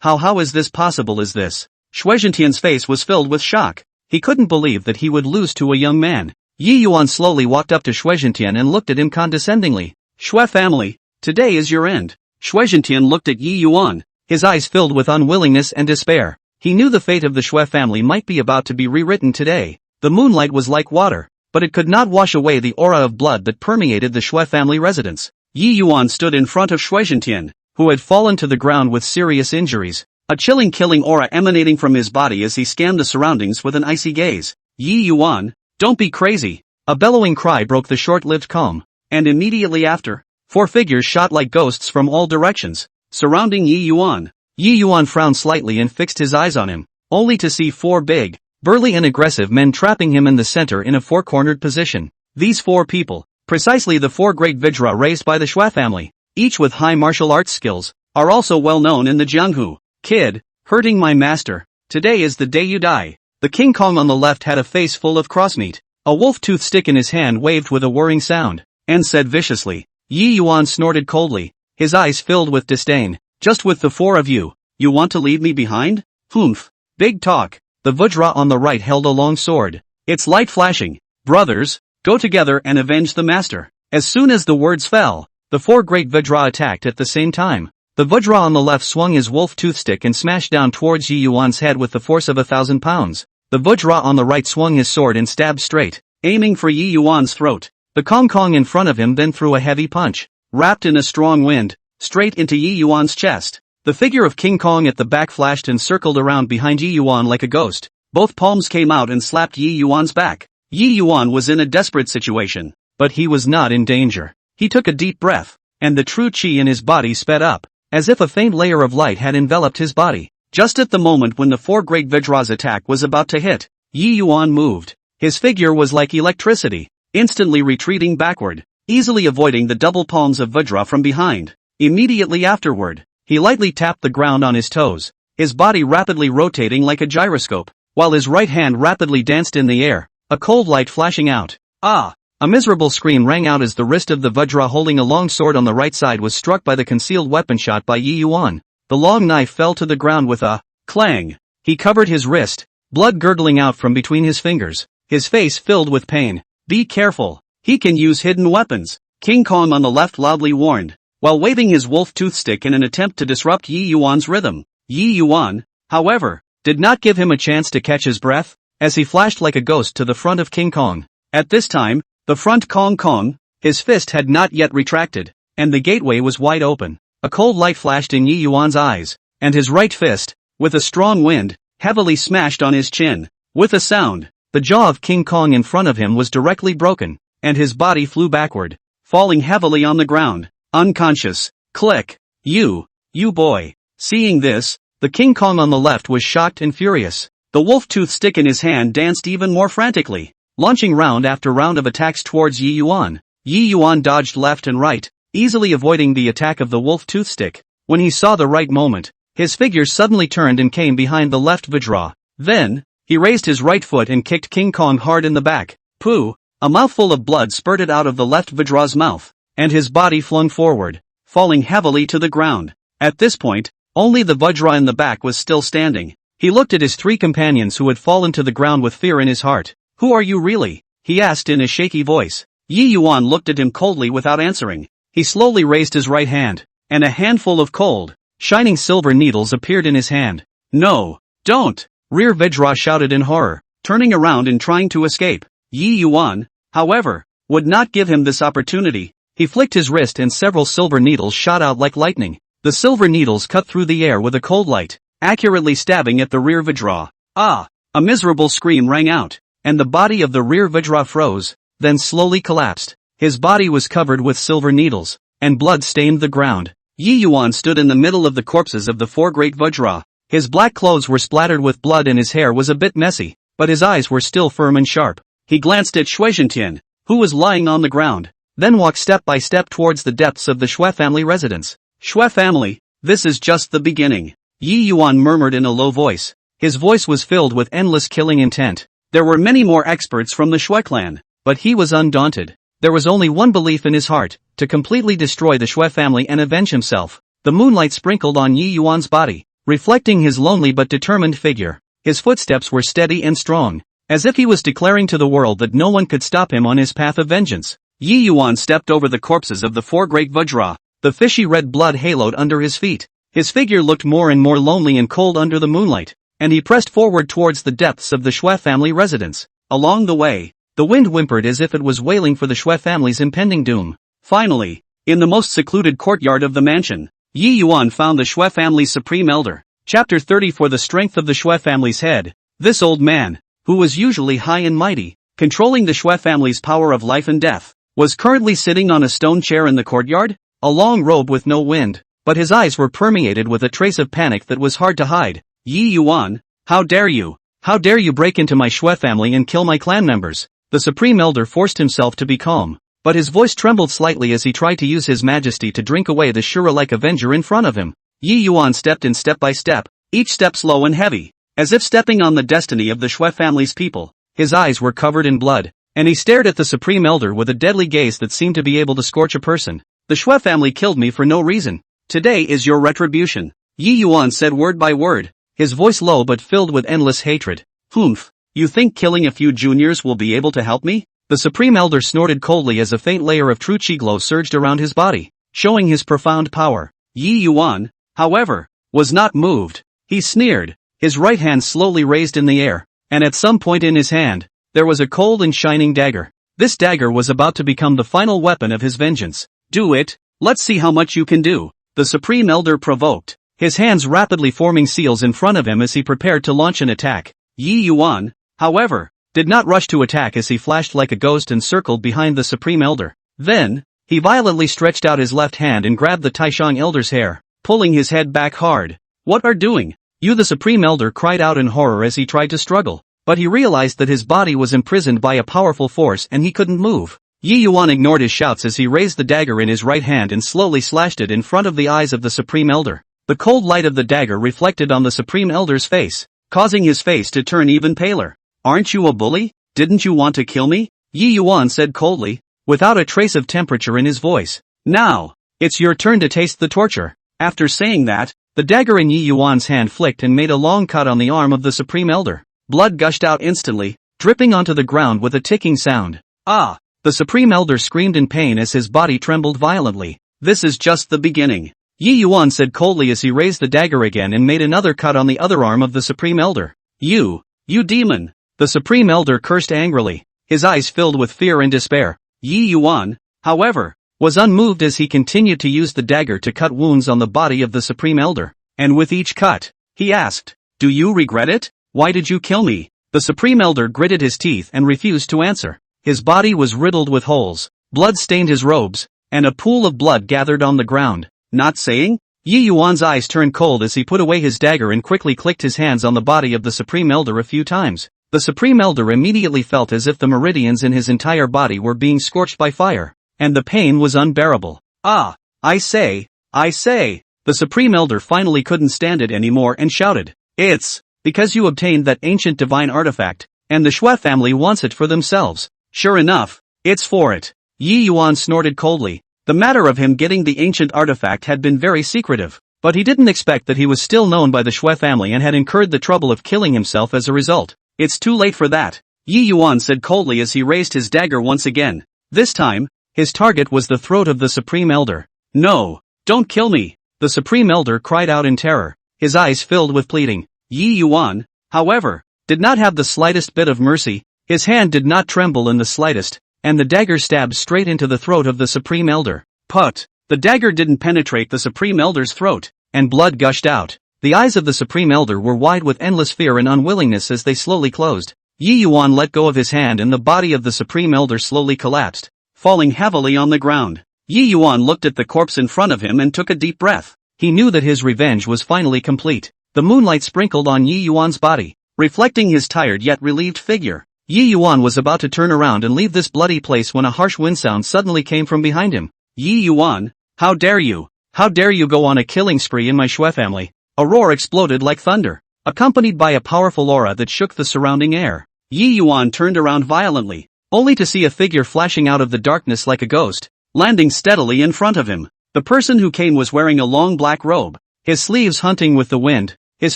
[SPEAKER 1] How is this possible? Is this? Shui Zhentian's face was filled with shock. He couldn't believe that he would lose to a young man. Yi Yuan slowly walked up to Shui Zhentian and looked at him condescendingly. Shui family, today is your end. Shui Zhentian looked at Yi Yuan, his eyes filled with unwillingness and despair. He knew the fate of the Shui family might be about to be rewritten today. The moonlight was like water, but it could not wash away the aura of blood that permeated the Shui family residence. Yi Yuan stood in front of Shui Zhentian, who had fallen to the ground with serious injuries, a chilling killing aura emanating from his body as he scanned the surroundings with an icy gaze. Yi Yuan, don't be crazy! A bellowing cry broke the short-lived calm, and immediately after, 4 figures shot like ghosts from all directions, surrounding Yi Yuan. Yi Yuan frowned slightly and fixed his eyes on him, only to see 4 big, burly and aggressive men trapping him in the center in a 4-cornered position. These 4 people, precisely the 4 great Vajra raised by the Shui family, each with high martial arts skills, are also well known in the Jianghu. Kid, hurting my master, today is the day you die. The King Kong on the left had a face full of crossmeat. A wolf tooth stick in his hand waved with a whirring sound, and said viciously. Yi Yuan snorted coldly, his eyes filled with disdain. Just with the 4 of you, you want to leave me behind? Humph. Big talk. The Vajra on the right held a long sword, its light flashing. Brothers, go together and avenge the master. As soon as the words fell, the 4 great Vajra attacked at the same time. The Vajra on the left swung his wolf toothstick and smashed down towards Yi Yuan's head with the force of 1,000 pounds. The Vajra on the right swung his sword and stabbed straight, aiming for Yi Yuan's throat. The Kong in front of him then threw a heavy punch, wrapped in a strong wind, straight into Yi Yuan's chest. The figure of King Kong at the back flashed and circled around behind Yi Yuan like a ghost. Both palms came out and slapped Yi Yuan's back. Yi Yuan was in a desperate situation, but he was not in danger. He took a deep breath, and the true qi in his body sped up, as if a faint layer of light had enveloped his body. Just at the moment when the 4 great Vajra's attack was about to hit, Yi Yuan moved. His figure was like electricity, instantly retreating backward, easily avoiding the double palms of Vajra from behind. Immediately afterward, he lightly tapped the ground on his toes, his body rapidly rotating like a gyroscope, while his right hand rapidly danced in the air, a cold light flashing out. Ah! A miserable scream rang out as the wrist of the Vajra holding a long sword on the right side was struck by the concealed weapon shot by Yi Yuan. The long knife fell to the ground with a clang. He covered his wrist, blood gurgling out from between his fingers, his face filled with pain. Be careful, he can use hidden weapons, King Kong on the left loudly warned, while waving his wolf toothstick in an attempt to disrupt Yi Yuan's rhythm. Yi Yuan, however, did not give him a chance to catch his breath, as he flashed like a ghost to the front of King Kong. At this time, the front Kong, his fist had not yet retracted, and the gateway was wide open. A cold light flashed in Yi Yuan's eyes, and his right fist, with a strong wind, heavily smashed on his chin. With a sound, the jaw of King Kong in front of him was directly broken, and his body flew backward, falling heavily on the ground, unconscious. Click. You boy. Seeing this, the King Kong on the left was shocked and furious. The wolf tooth stick in his hand danced even more frantically, launching round after round of attacks towards Yi Yuan. Yi Yuan dodged left and right, easily avoiding the attack of the wolf toothstick. When he saw the right moment, his figure suddenly turned and came behind the left Vajra. Then, he raised his right foot and kicked King Kong hard in the back. Pooh! A mouthful of blood spurted out of the left Vajra's mouth, and his body flung forward, falling heavily to the ground. At this point, only the Vajra in the back was still standing. He looked at his 3 companions who had fallen to the ground with fear in his heart. Who are you really? He asked in a shaky voice. Yi Yuan looked at him coldly without answering. He slowly raised his right hand, and a handful of cold, shining silver needles appeared in his hand. No, don't! Rear Vajra shouted in horror, turning around and trying to escape. Yi Yuan, however, would not give him this opportunity. He flicked his wrist and several silver needles shot out like lightning. The silver needles cut through the air with a cold light, accurately stabbing at the rear Vajra. Ah! A miserable scream rang out, and the body of the rear Vajra froze, then slowly collapsed. His body was covered with silver needles, and blood stained the ground. Yi Yuan stood in the middle of the corpses of the 4 great Vajra. His black clothes were splattered with blood and his hair was a bit messy, but his eyes were still firm and sharp. He glanced at Shui Zhentian, who was lying on the ground, then walked step by step towards the depths of the Shui family residence. Shui family, this is just the beginning, Yi Yuan murmured in a low voice. His voice was filled with endless killing intent. There were many more experts from the Shui clan, but he was undaunted. There was only one belief in his heart, to completely destroy the Shui family and avenge himself. The moonlight sprinkled on Yi Yuan's body, reflecting his lonely but determined figure. His footsteps were steady and strong, as if he was declaring to the world that no one could stop him on his path of vengeance. Yi Yuan stepped over the corpses of the 4 great Vajra, the fishy red blood haloed under his feet. His figure looked more and more lonely and cold under the moonlight, and he pressed forward towards the depths of the Shui family residence. Along the way, the wind whimpered as if it was wailing for the Shui family's impending doom. Finally, in the most secluded courtyard of the mansion, Yi Yuan found the Shui family's supreme elder. Chapter 30 For the strength of the Shui family's head. This old man, who was usually high and mighty, controlling the Shui family's power of life and death, was currently sitting on a stone chair in the courtyard, a long robe with no wind, but his eyes were permeated with a trace of panic that was hard to hide. Yi Yuan, how dare you? How dare you break into my Shui family and kill my clan members? The supreme elder forced himself to be calm, but his voice trembled slightly as he tried to use his majesty to drink away the Shura-like avenger in front of him. Yi Yuan stepped in step by step, each step slow and heavy, as if stepping on the destiny of the Shui family's people. His eyes were covered in blood, and he stared at the supreme elder with a deadly gaze that seemed to be able to scorch a person. The Shui family killed me for no reason. Today is your retribution. Yi Yuan said word by word, his voice low but filled with endless hatred. Humph, you think killing a few juniors will be able to help me? The supreme elder snorted coldly as a faint layer of true chi glow surged around his body, showing his profound power. Yi Yuan, however, was not moved. He sneered, his right hand slowly raised in the air, and at some point in his hand, there was a cold and shining dagger. This dagger was about to become the final weapon of his vengeance. Do it, let's see how much you can do, the supreme elder provoked, his hands rapidly forming seals in front of him as he prepared to launch an attack. Yi Yuan, however, did not rush to attack as he flashed like a ghost and circled behind the supreme elder. Then, he violently stretched out his left hand and grabbed the Taishang elder's hair, pulling his head back hard. What are doing? You? The supreme elder cried out in horror as he tried to struggle, but he realized that his body was imprisoned by a powerful force and he couldn't move. Yi Yuan ignored his shouts as he raised the dagger in his right hand and slowly slashed it in front of the eyes of the supreme elder. The cold light of the dagger reflected on the supreme elder's face, causing his face to turn even paler. Aren't you a bully? Didn't you want to kill me? Yi Yuan said coldly, without a trace of temperature in his voice. Now, it's your turn to taste the torture. After saying that, the dagger in Yi Yuan's hand flicked and made a long cut on the arm of the supreme elder. Blood gushed out instantly, dripping onto the ground with a ticking sound. Ah! The supreme elder screamed in pain as his body trembled violently. This is just the beginning, Yi Yuan said coldly as he raised the dagger again and made another cut on the other arm of the supreme elder. You demon! The supreme elder cursed angrily, his eyes filled with fear and despair. Yi Yuan, however, was unmoved as he continued to use the dagger to cut wounds on the body of the supreme elder, and with each cut, he asked, "Do you regret it? Why did you kill me?" The supreme elder gritted his teeth and refused to answer. His body was riddled with holes, blood stained his robes, and a pool of blood gathered on the ground. Not saying? Yi Yuan's eyes turned cold as he put away his dagger and quickly clicked his hands on the body of the supreme elder a few times. The supreme elder immediately felt as if the meridians in his entire body were being scorched by fire, and the pain was unbearable. Ah, I say, the supreme elder finally couldn't stand it anymore and shouted, "It's because you obtained that ancient divine artifact, and the Shui family wants it for themselves. Sure enough, it's for it." Yi Yuan snorted coldly. The matter of him getting the ancient artifact had been very secretive, but he didn't expect that he was still known by the Shui family and had incurred the trouble of killing himself as a result. It's too late for that, Yi Yuan said coldly as he raised his dagger once again. This time, his target was the throat of the supreme elder. "No, don't kill me," the supreme elder cried out in terror, his eyes filled with pleading. Yi Yuan, however, did not have the slightest bit of mercy. His hand did not tremble in the slightest, and the dagger stabbed straight into the throat of the supreme elder. But the dagger didn't penetrate the supreme elder's throat, and blood gushed out. The eyes of the supreme elder were wide with endless fear and unwillingness as they slowly closed. Yi Yuan let go of his hand and the body of the Supreme Elder slowly collapsed, falling heavily on the ground. Yi Yuan looked at the corpse in front of him and took a deep breath. He knew that his revenge was finally complete. The moonlight sprinkled on Yi Yuan's body, reflecting his tired yet relieved figure. Yi Yuan was about to turn around and leave this bloody place when a harsh wind sound suddenly came from behind him. Yi Yuan, how dare you? How dare you go on a killing spree in my Shui family? A roar exploded like thunder, accompanied by a powerful aura that shook the surrounding air. Yi Yuan turned around violently, only to see a figure flashing out of the darkness like a ghost, landing steadily in front of him. The person who came was wearing a long black robe, his sleeves hunting with the wind. His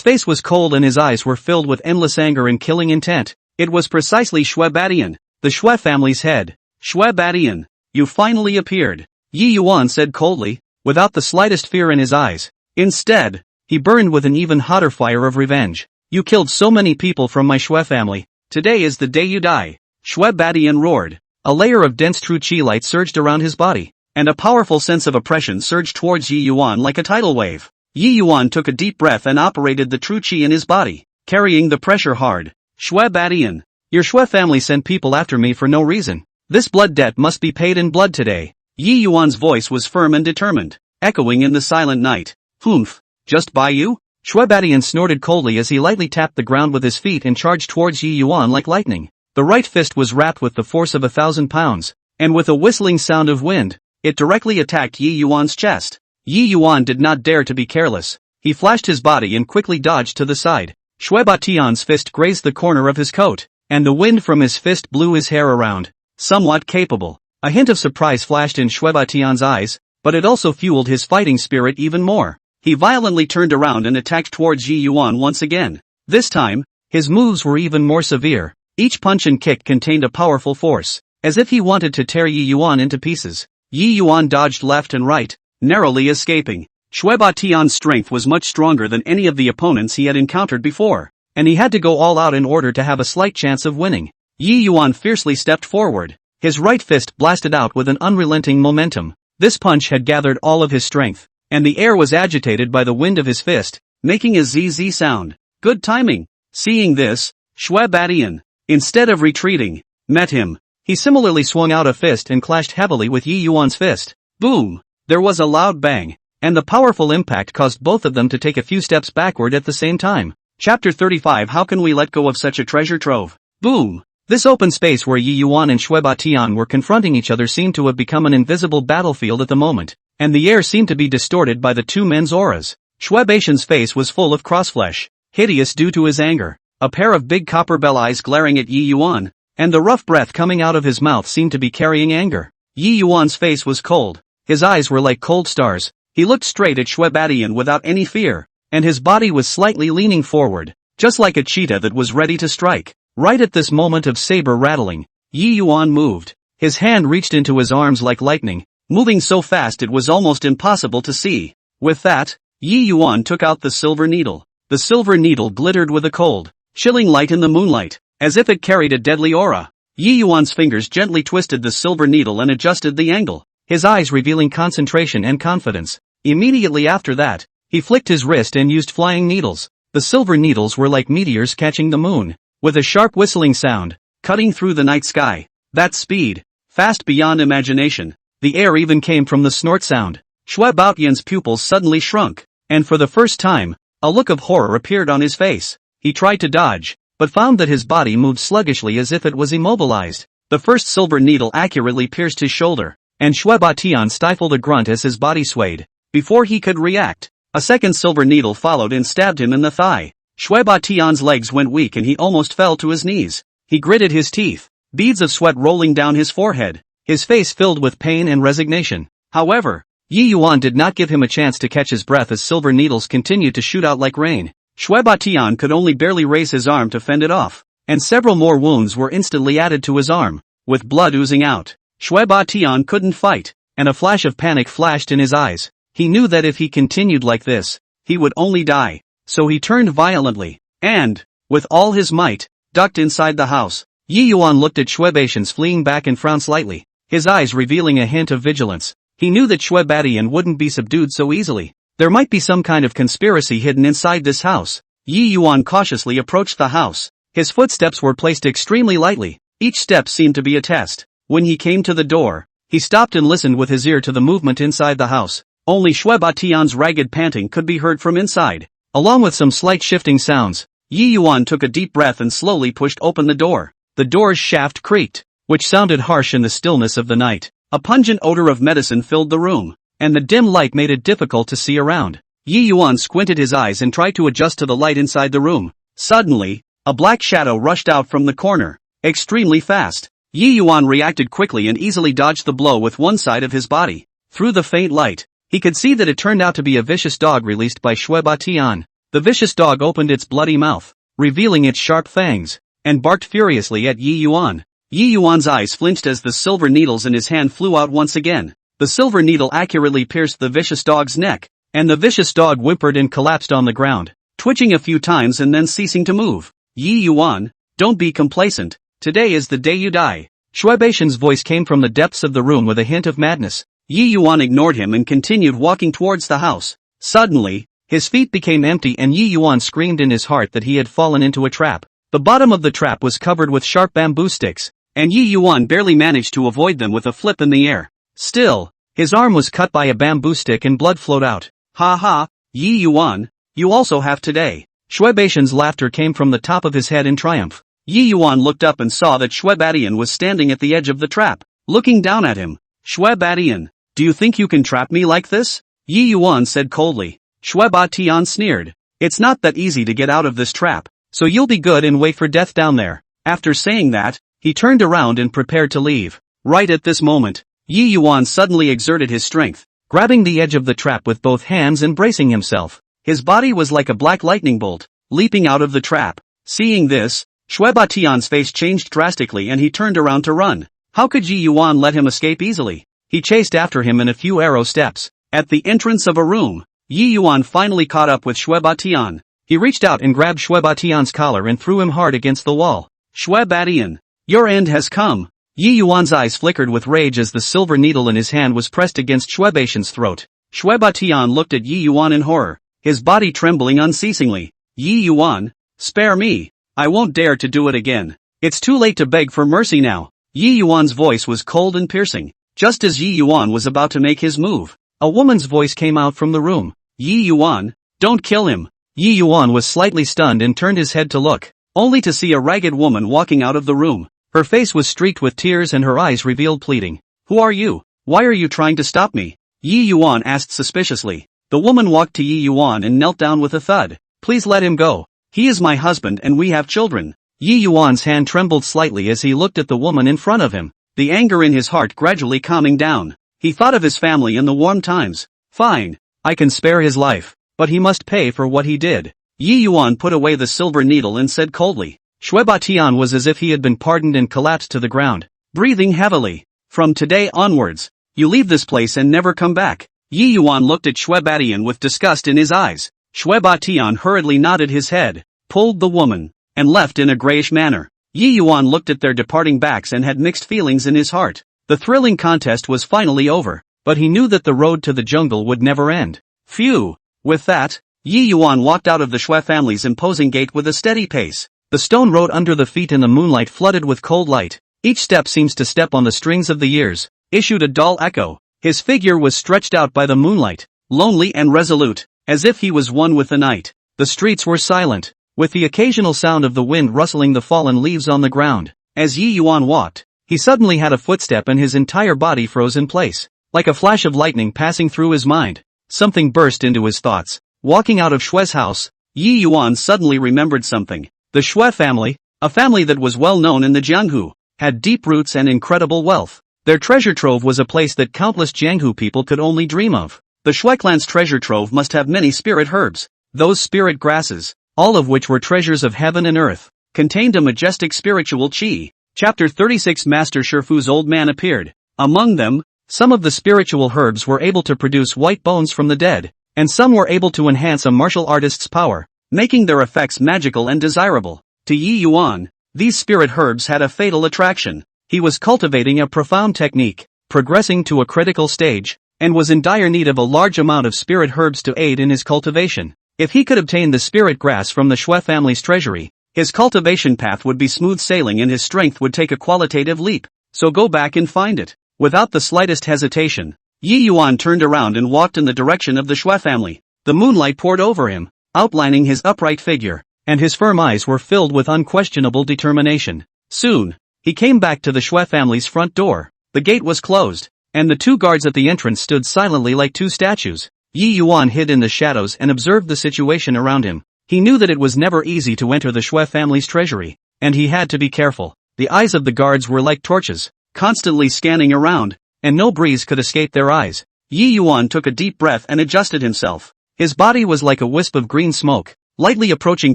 [SPEAKER 1] face was cold and his eyes were filled with endless anger and killing intent. It was precisely Shui Badian, the Shui family's head. Shui Badian, you finally appeared, Yi Yuan said coldly, without the slightest fear in his eyes. Instead, he burned with an even hotter fire of revenge. You killed so many people from my Shui family. Today is the day you die. Shui Badian roared. A layer of dense true chi light surged around his body, and a powerful sense of oppression surged towards Yi Yuan like a tidal wave. Yi Yuan took a deep breath and operated the true chi in his body, carrying the pressure hard. Shui Badian, your Shui family sent people after me for no reason. This blood debt must be paid in blood today. Yi Yuan's voice was firm and determined, echoing in the silent night. Humph, just by you? Shui Badian snorted coldly as he lightly tapped the ground with his feet and charged towards Yi Yuan like lightning. The right fist was wrapped with the force of 1,000 pounds, and with a whistling sound of wind, it directly attacked Yi Yuan's chest. Yi Yuan did not dare to be careless. He flashed his body and quickly dodged to the side. Shui Batian's fist grazed the corner of his coat, and the wind from his fist blew his hair around. Somewhat capable. A hint of surprise flashed in Shui Batian's eyes, but it also fueled his fighting spirit even more. He violently turned around and attacked towards Yi Yuan once again. This time, his moves were even more severe. Each punch and kick contained a powerful force, as if he wanted to tear Yi Yuan into pieces. Yi Yuan dodged left and right, narrowly escaping. Shui Batian's strength was much stronger than any of the opponents he had encountered before, and he had to go all out in order to have a slight chance of winning. Yi Yuan fiercely stepped forward. His right fist blasted out with an unrelenting momentum. This punch had gathered all of his strength, and the air was agitated by the wind of his fist, making a ZZ sound. Good timing. Seeing this, Shui Badian, instead of retreating, met him. He similarly swung out a fist and clashed heavily with Yi Yuan's fist. Boom! There was a loud bang, and the powerful impact caused both of them to take a few steps backward at the same time. Chapter 35. How can we let go of such a treasure trove? Boom! This open space where Yi Yuan and Shui Batian were confronting each other seemed to have become an invisible battlefield at the moment, and the air seemed to be distorted by the two men's auras. Shui Batian's face was full of crossflesh, hideous due to his anger, a pair of big copper bell eyes glaring at Yi Yuan, and the rough breath coming out of his mouth seemed to be carrying anger. Yi Yuan's face was cold. His eyes were like cold stars. He looked straight at Shui Badian without any fear, and his body was slightly leaning forward, just like a cheetah that was ready to strike. Right at this moment of saber rattling, Yi Yuan moved. His hand reached into his arms like lightning, moving so fast it was almost impossible to see. With that, Yi Yuan took out the silver needle. The silver needle glittered with a cold, chilling light in the moonlight, as if it carried a deadly aura. Yi Yuan's fingers gently twisted the silver needle and adjusted the angle, his eyes revealing concentration and confidence. Immediately after that, he flicked his wrist and used flying needles. The silver needles were like meteors catching the moon, with a sharp whistling sound, cutting through the night sky. That speed, fast beyond imagination. The air even came from the snort sound. Shui Baotian's pupils suddenly shrunk, and for the first time, a look of horror appeared on his face. He tried to dodge, but found that his body moved sluggishly as if it was immobilized. The first silver needle accurately pierced his shoulder, and Shui Baotian stifled a grunt as his body swayed. Before he could react, a second silver needle followed and stabbed him in the thigh. Shui Baotian's legs went weak and he almost fell to his knees. He gritted his teeth, beads of sweat rolling down his forehead, his face filled with pain and resignation. However, Yi Yuan did not give him a chance to catch his breath as silver needles continued to shoot out like rain. Shui Baotian could only barely raise his arm to fend it off, and several more wounds were instantly added to his arm, with blood oozing out. Shui Baotian couldn't fight, and a flash of panic flashed in his eyes. He knew that if he continued like this, he would only die, so he turned violently, and, with all his might, ducked inside the house. Yi Yuan looked at Shui Batian's fleeing back and frowned slightly, his eyes revealing a hint of vigilance. He knew that Shui Batian wouldn't be subdued so easily. There might be some kind of conspiracy hidden inside this house. Yi Yuan cautiously approached the house. His footsteps were placed extremely lightly. Each step seemed to be a test. When he came to the door, he stopped and listened with his ear to the movement inside the house. Only Shui Batian's ragged panting could be heard from inside. Along with some slight shifting sounds, Yi Yuan took a deep breath and slowly pushed open the door. The door's shaft creaked, which sounded harsh in the stillness of the night. A pungent odor of medicine filled the room, and the dim light made it difficult to see around. Yi Yuan squinted his eyes and tried to adjust to the light inside the room. Suddenly, a black shadow rushed out from the corner, extremely fast. Yi Yuan reacted quickly and easily dodged the blow with one side of his body. Through the faint light, he could see that it turned out to be a vicious dog released by Shui Batian. The vicious dog opened its bloody mouth, revealing its sharp fangs, and barked furiously at Yi Yuan. Yi Yuan's eyes flinched as the silver needles in his hand flew out once again. The silver needle accurately pierced the vicious dog's neck, and the vicious dog whimpered and collapsed on the ground, twitching a few times and then ceasing to move. Yi Yuan, don't be complacent. Today is the day you die. Shui Baishan's voice came from the depths of the room with a hint of madness. Yi Yuan ignored him and continued walking towards the house. Suddenly, his feet became empty and Yi Yuan screamed in his heart that he had fallen into a trap. The bottom of the trap was covered with sharp bamboo sticks, and Yi Yuan barely managed to avoid them with a flip in the air. Still, his arm was cut by a bamboo stick and blood flowed out. Ha ha, Yi Yuan, you also have today. Shui Baishan's laughter came from the top of his head in triumph. Yi Yuan looked up and saw that Shui Batian was standing at the edge of the trap, looking down at him. Shui Batian, do you think you can trap me like this? Yi Yuan said coldly. Shui Batian sneered. It's not that easy to get out of this trap, so you'll be good and wait for death down there. After saying that, he turned around and prepared to leave. Right at this moment, Yi Yuan suddenly exerted his strength, grabbing the edge of the trap with both hands and bracing himself. His body was like a black lightning bolt, leaping out of the trap. Seeing this, Shui Batian's face changed drastically and he turned around to run. How could Yi Yuan let him escape easily? He chased after him in a few arrow steps. At the entrance of a room, Yi Yuan finally caught up with Shui Batian. He reached out and grabbed Shui Batian's collar and threw him hard against the wall. Shui Batian, your end has come. Yi Yuan's eyes flickered with rage as the silver needle in his hand was pressed against Shui Baishan's throat. Shui Batian looked at Yi Yuan in horror, his body trembling unceasingly. Yi Yuan, spare me. I won't dare to do it again. It's too late to beg for mercy now. Yi Yuan's voice was cold and piercing. Just as Yi Yuan was about to make his move, a woman's voice came out from the room. Yi Yuan, don't kill him. Yi Yuan was slightly stunned and turned his head to look, only to see a ragged woman walking out of the room. Her face was streaked with tears and her eyes revealed pleading. Who are you? Why are you trying to stop me? Yi Yuan asked suspiciously. The woman walked to Yi Yuan and knelt down with a thud. Please let him go. He is my husband and we have children. Yi Yuan's hand trembled slightly as he looked at the woman in front of him, the anger in his heart gradually calming down. He thought of his family in the warm times. Fine, I can spare his life, but he must pay for what he did. Yi Yuan put away the silver needle and said coldly. Shui Batian was as if he had been pardoned and collapsed to the ground, breathing heavily. From today onwards, you leave this place and never come back. Yi Yuan looked at Shui Batian with disgust in his eyes. Shui Batian hurriedly nodded his head, pulled the woman, and left in a grayish manner. Yi Yuan looked at their departing backs and had mixed feelings in his heart. The thrilling contest was finally over, but he knew that the road to the jungle would never end. Phew! With that, Yi Yuan walked out of the Shui family's imposing gate with a steady pace. The stone road under the feet in the moonlight flooded with cold light. Each step seems to step on the strings of the years, issued a dull echo. His figure was stretched out by the moonlight, lonely and resolute, as if he was one with the night. The streets were silent, with the occasional sound of the wind rustling the fallen leaves on the ground. As Yi Yuan walked, he suddenly had a footstep and his entire body froze in place. Like a flash of lightning passing through his mind, something burst into his thoughts. Walking out of Shui's house, Yi Yuan suddenly remembered something. The Shui family, a family that was well known in the Jianghu, had deep roots and incredible wealth. Their treasure trove was a place that countless Jianghu people could only dream of. The Shui clan's treasure trove must have many spirit herbs. Those spirit grasses, all of which were treasures of heaven and earth, contained a majestic spiritual qi. Chapter 36 Master Shifu's old man appeared. Among them, some of the spiritual herbs were able to produce white bones from the dead, and some were able to enhance a martial artist's power, making their effects magical and desirable. To Yi Yuan, these spirit herbs had a fatal attraction. He was cultivating a profound technique, progressing to a critical stage, and was in dire need of a large amount of spirit herbs to aid in his cultivation. If he could obtain the spirit grass from the Shui family's treasury, His cultivation path would be smooth sailing and his strength would take a qualitative leap. So go back and find it. Without the slightest hesitation, Yi Yuan turned around and walked in the direction of the Shui family. The moonlight poured over him, outlining his upright figure, and his firm eyes were filled with unquestionable determination. Soon, he came back to the Shui family's front door. The gate was closed, and the two guards at the entrance stood silently like two statues. Yi Yuan hid in the shadows and observed the situation around him. He knew that it was never easy to enter the Shui family's treasury, and he had to be careful. The eyes of the guards were like torches, constantly scanning around, and no breeze could escape their eyes. Yi Yuan took a deep breath and adjusted himself. His body was like a wisp of green smoke, lightly approaching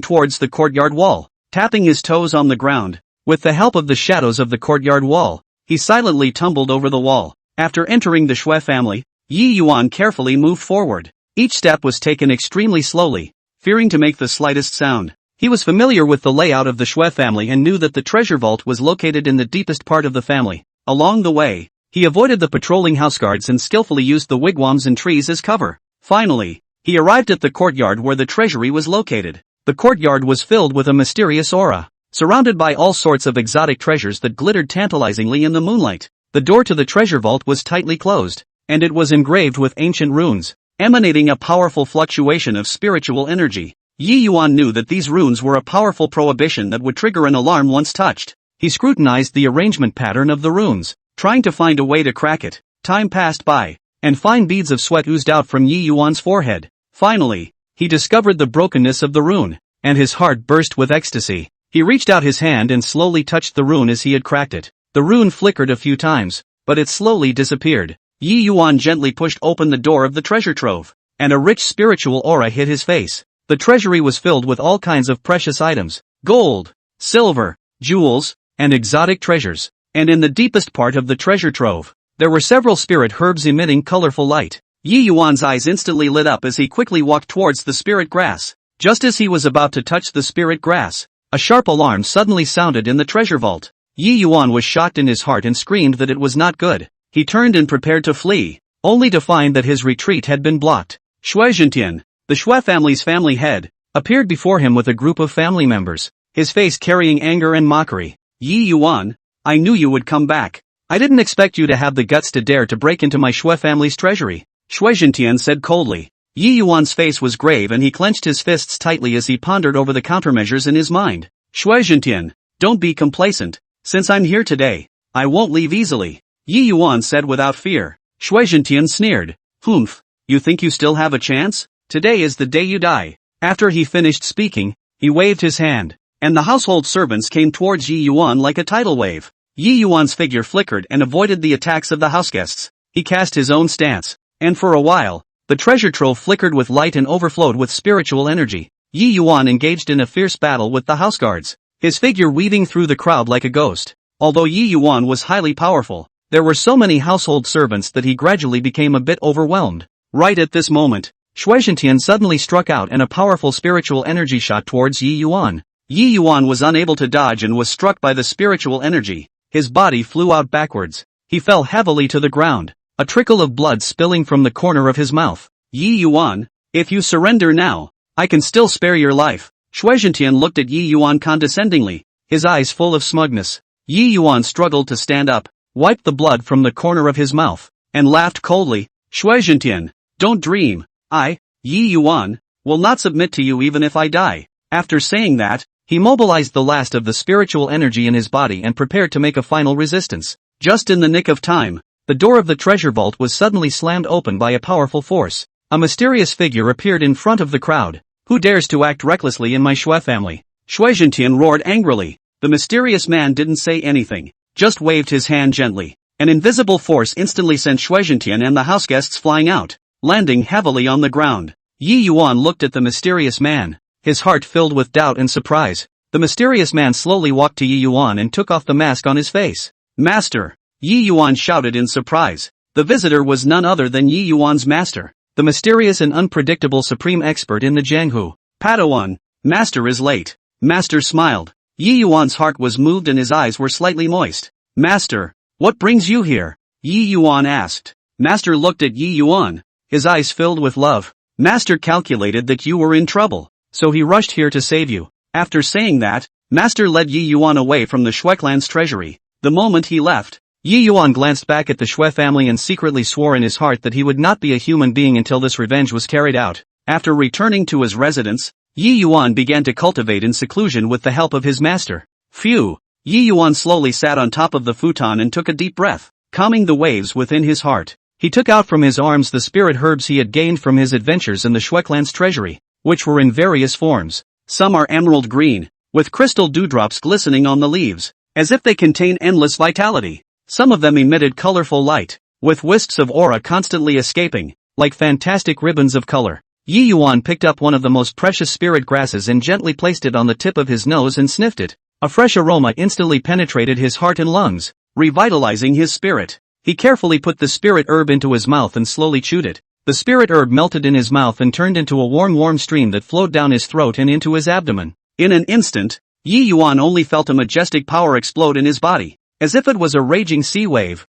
[SPEAKER 1] towards the courtyard wall, tapping his toes on the ground. With the help of the shadows of the courtyard wall, he silently tumbled over the wall. After entering the Shui family, Yi Yuan carefully moved forward. Each step was taken extremely slowly, fearing to make the slightest sound. He was familiar with the layout of the Shui family and knew that the treasure vault was located in the deepest part of the family. Along the way, he avoided the patrolling houseguards and skillfully used the wigwams and trees as cover. Finally, he arrived at the courtyard where the treasury was located. The courtyard was filled with a mysterious aura, surrounded by all sorts of exotic treasures that glittered tantalizingly in the moonlight. The door to the treasure vault was tightly closed, and it was engraved with ancient runes, emanating a powerful fluctuation of spiritual energy. Yi Yuan knew that these runes were a powerful prohibition that would trigger an alarm once touched. He scrutinized the arrangement pattern of the runes, trying to find a way to crack it. Time passed by, and fine beads of sweat oozed out from Yi Yuan's forehead. Finally, he discovered the brokenness of the rune, and his heart burst with ecstasy. He reached out his hand and slowly touched the rune as he had cracked it. The rune flickered a few times, but it slowly disappeared. Yi Yuan gently pushed open the door of the treasure trove, and a rich spiritual aura hit his face. The treasury was filled with all kinds of precious items, gold, silver, jewels, and exotic treasures. And in the deepest part of the treasure trove, there were several spirit herbs emitting colorful light. Yi Yuan's eyes instantly lit up as he quickly walked towards the spirit grass. Just as he was about to touch the spirit grass, a sharp alarm suddenly sounded in the treasure vault. Yi Yuan was shocked in his heart and screamed that it was not good. He turned and prepared to flee, only to find that his retreat had been blocked. Shui Zhentian, the Shui family's family head, appeared before him with a group of family members, his face carrying anger and mockery. Yi Yuan, I knew you would come back. I didn't expect you to have the guts to dare to break into my Shui family's treasury, Shui Zhentian said coldly. Yi Yuan's face was grave and he clenched his fists tightly as he pondered over the countermeasures in his mind. Shui Zhentian, don't be complacent. Since I'm here today, I won't leave easily, Yi Yuan said without fear. Shui Zhentian sneered. Humph, you think you still have a chance? Today is the day you die. After he finished speaking, he waved his hand, and the household servants came towards Yi Yuan like a tidal wave. Yi Yuan's figure flickered and avoided the attacks of the houseguests. He cast his own stance, and for a while, the treasure trove flickered with light and overflowed with spiritual energy. Yi Yuan engaged in a fierce battle with the houseguards, his figure weaving through the crowd like a ghost. Although Yi Yuan was highly powerful, there were so many household servants that he gradually became a bit overwhelmed. Right at this moment, Shui Zhentian suddenly struck out and a powerful spiritual energy shot towards Yi Yuan. Yi Yuan was unable to dodge and was struck by the spiritual energy. His body flew out backwards. He fell heavily to the ground, a trickle of blood spilling from the corner of his mouth. Yi Yuan, if you surrender now, I can still spare your life. Shui Zhentian looked at Yi Yuan condescendingly, his eyes full of smugness. Yi Yuan struggled to stand up, wiped the blood from the corner of his mouth, and laughed coldly. Shui Zhentian, don't dream. I, Yi Yuan, will not submit to you even if I die. After saying that, he mobilized the last of the spiritual energy in his body and prepared to make a final resistance. Just in the nick of time, the door of the treasure vault was suddenly slammed open by a powerful force. A mysterious figure appeared in front of the crowd. Who dares to act recklessly in my Shui family? Shui Zhentian roared angrily. The mysterious man didn't say anything, just waved his hand gently. An invisible force instantly sent Shui Zhentian and the houseguests flying out, landing heavily on the ground. Yi Yuan looked at the mysterious man, his heart filled with doubt and surprise. The mysterious man slowly walked to Yi Yuan and took off the mask on his face. Master! Yi Yuan shouted in surprise. The visitor was none other than Yi Yuan's master, the mysterious and unpredictable supreme expert in the Jianghu. Padawan, Master is late. Master smiled. Yi Yuan's heart was moved and his eyes were slightly moist. Master, what brings you here? Yi Yuan asked. Master looked at Yi Yuan, his eyes filled with love. Master calculated that you were in trouble, so he rushed here to save you. After saying that, Master led Yi Yuan away from the Shui clan's treasury. The moment he left, Yi Yuan glanced back at the Shui family and secretly swore in his heart that he would not be a human being until this revenge was carried out. After returning to his residence, Yi Yuan began to cultivate in seclusion with the help of his master. Phew! Yi Yuan slowly sat on top of the futon and took a deep breath, calming the waves within his heart. He took out from his arms the spirit herbs he had gained from his adventures in the Shui clan's treasury, which were in various forms. Some are emerald green, with crystal dewdrops glistening on the leaves, as if they contain endless vitality. Some of them emitted colorful light, with wisps of aura constantly escaping, like fantastic ribbons of color. Yi Yuan picked up one of the most precious spirit grasses and gently placed it on the tip of his nose and sniffed it. A fresh aroma instantly penetrated his heart and lungs, revitalizing his spirit. He carefully put the spirit herb into his mouth and slowly chewed it. The spirit herb melted in his mouth and turned into a warm stream that flowed down his throat and into his abdomen. In an instant, Yi Yuan only felt a majestic power explode in his body, as if it was a raging sea wave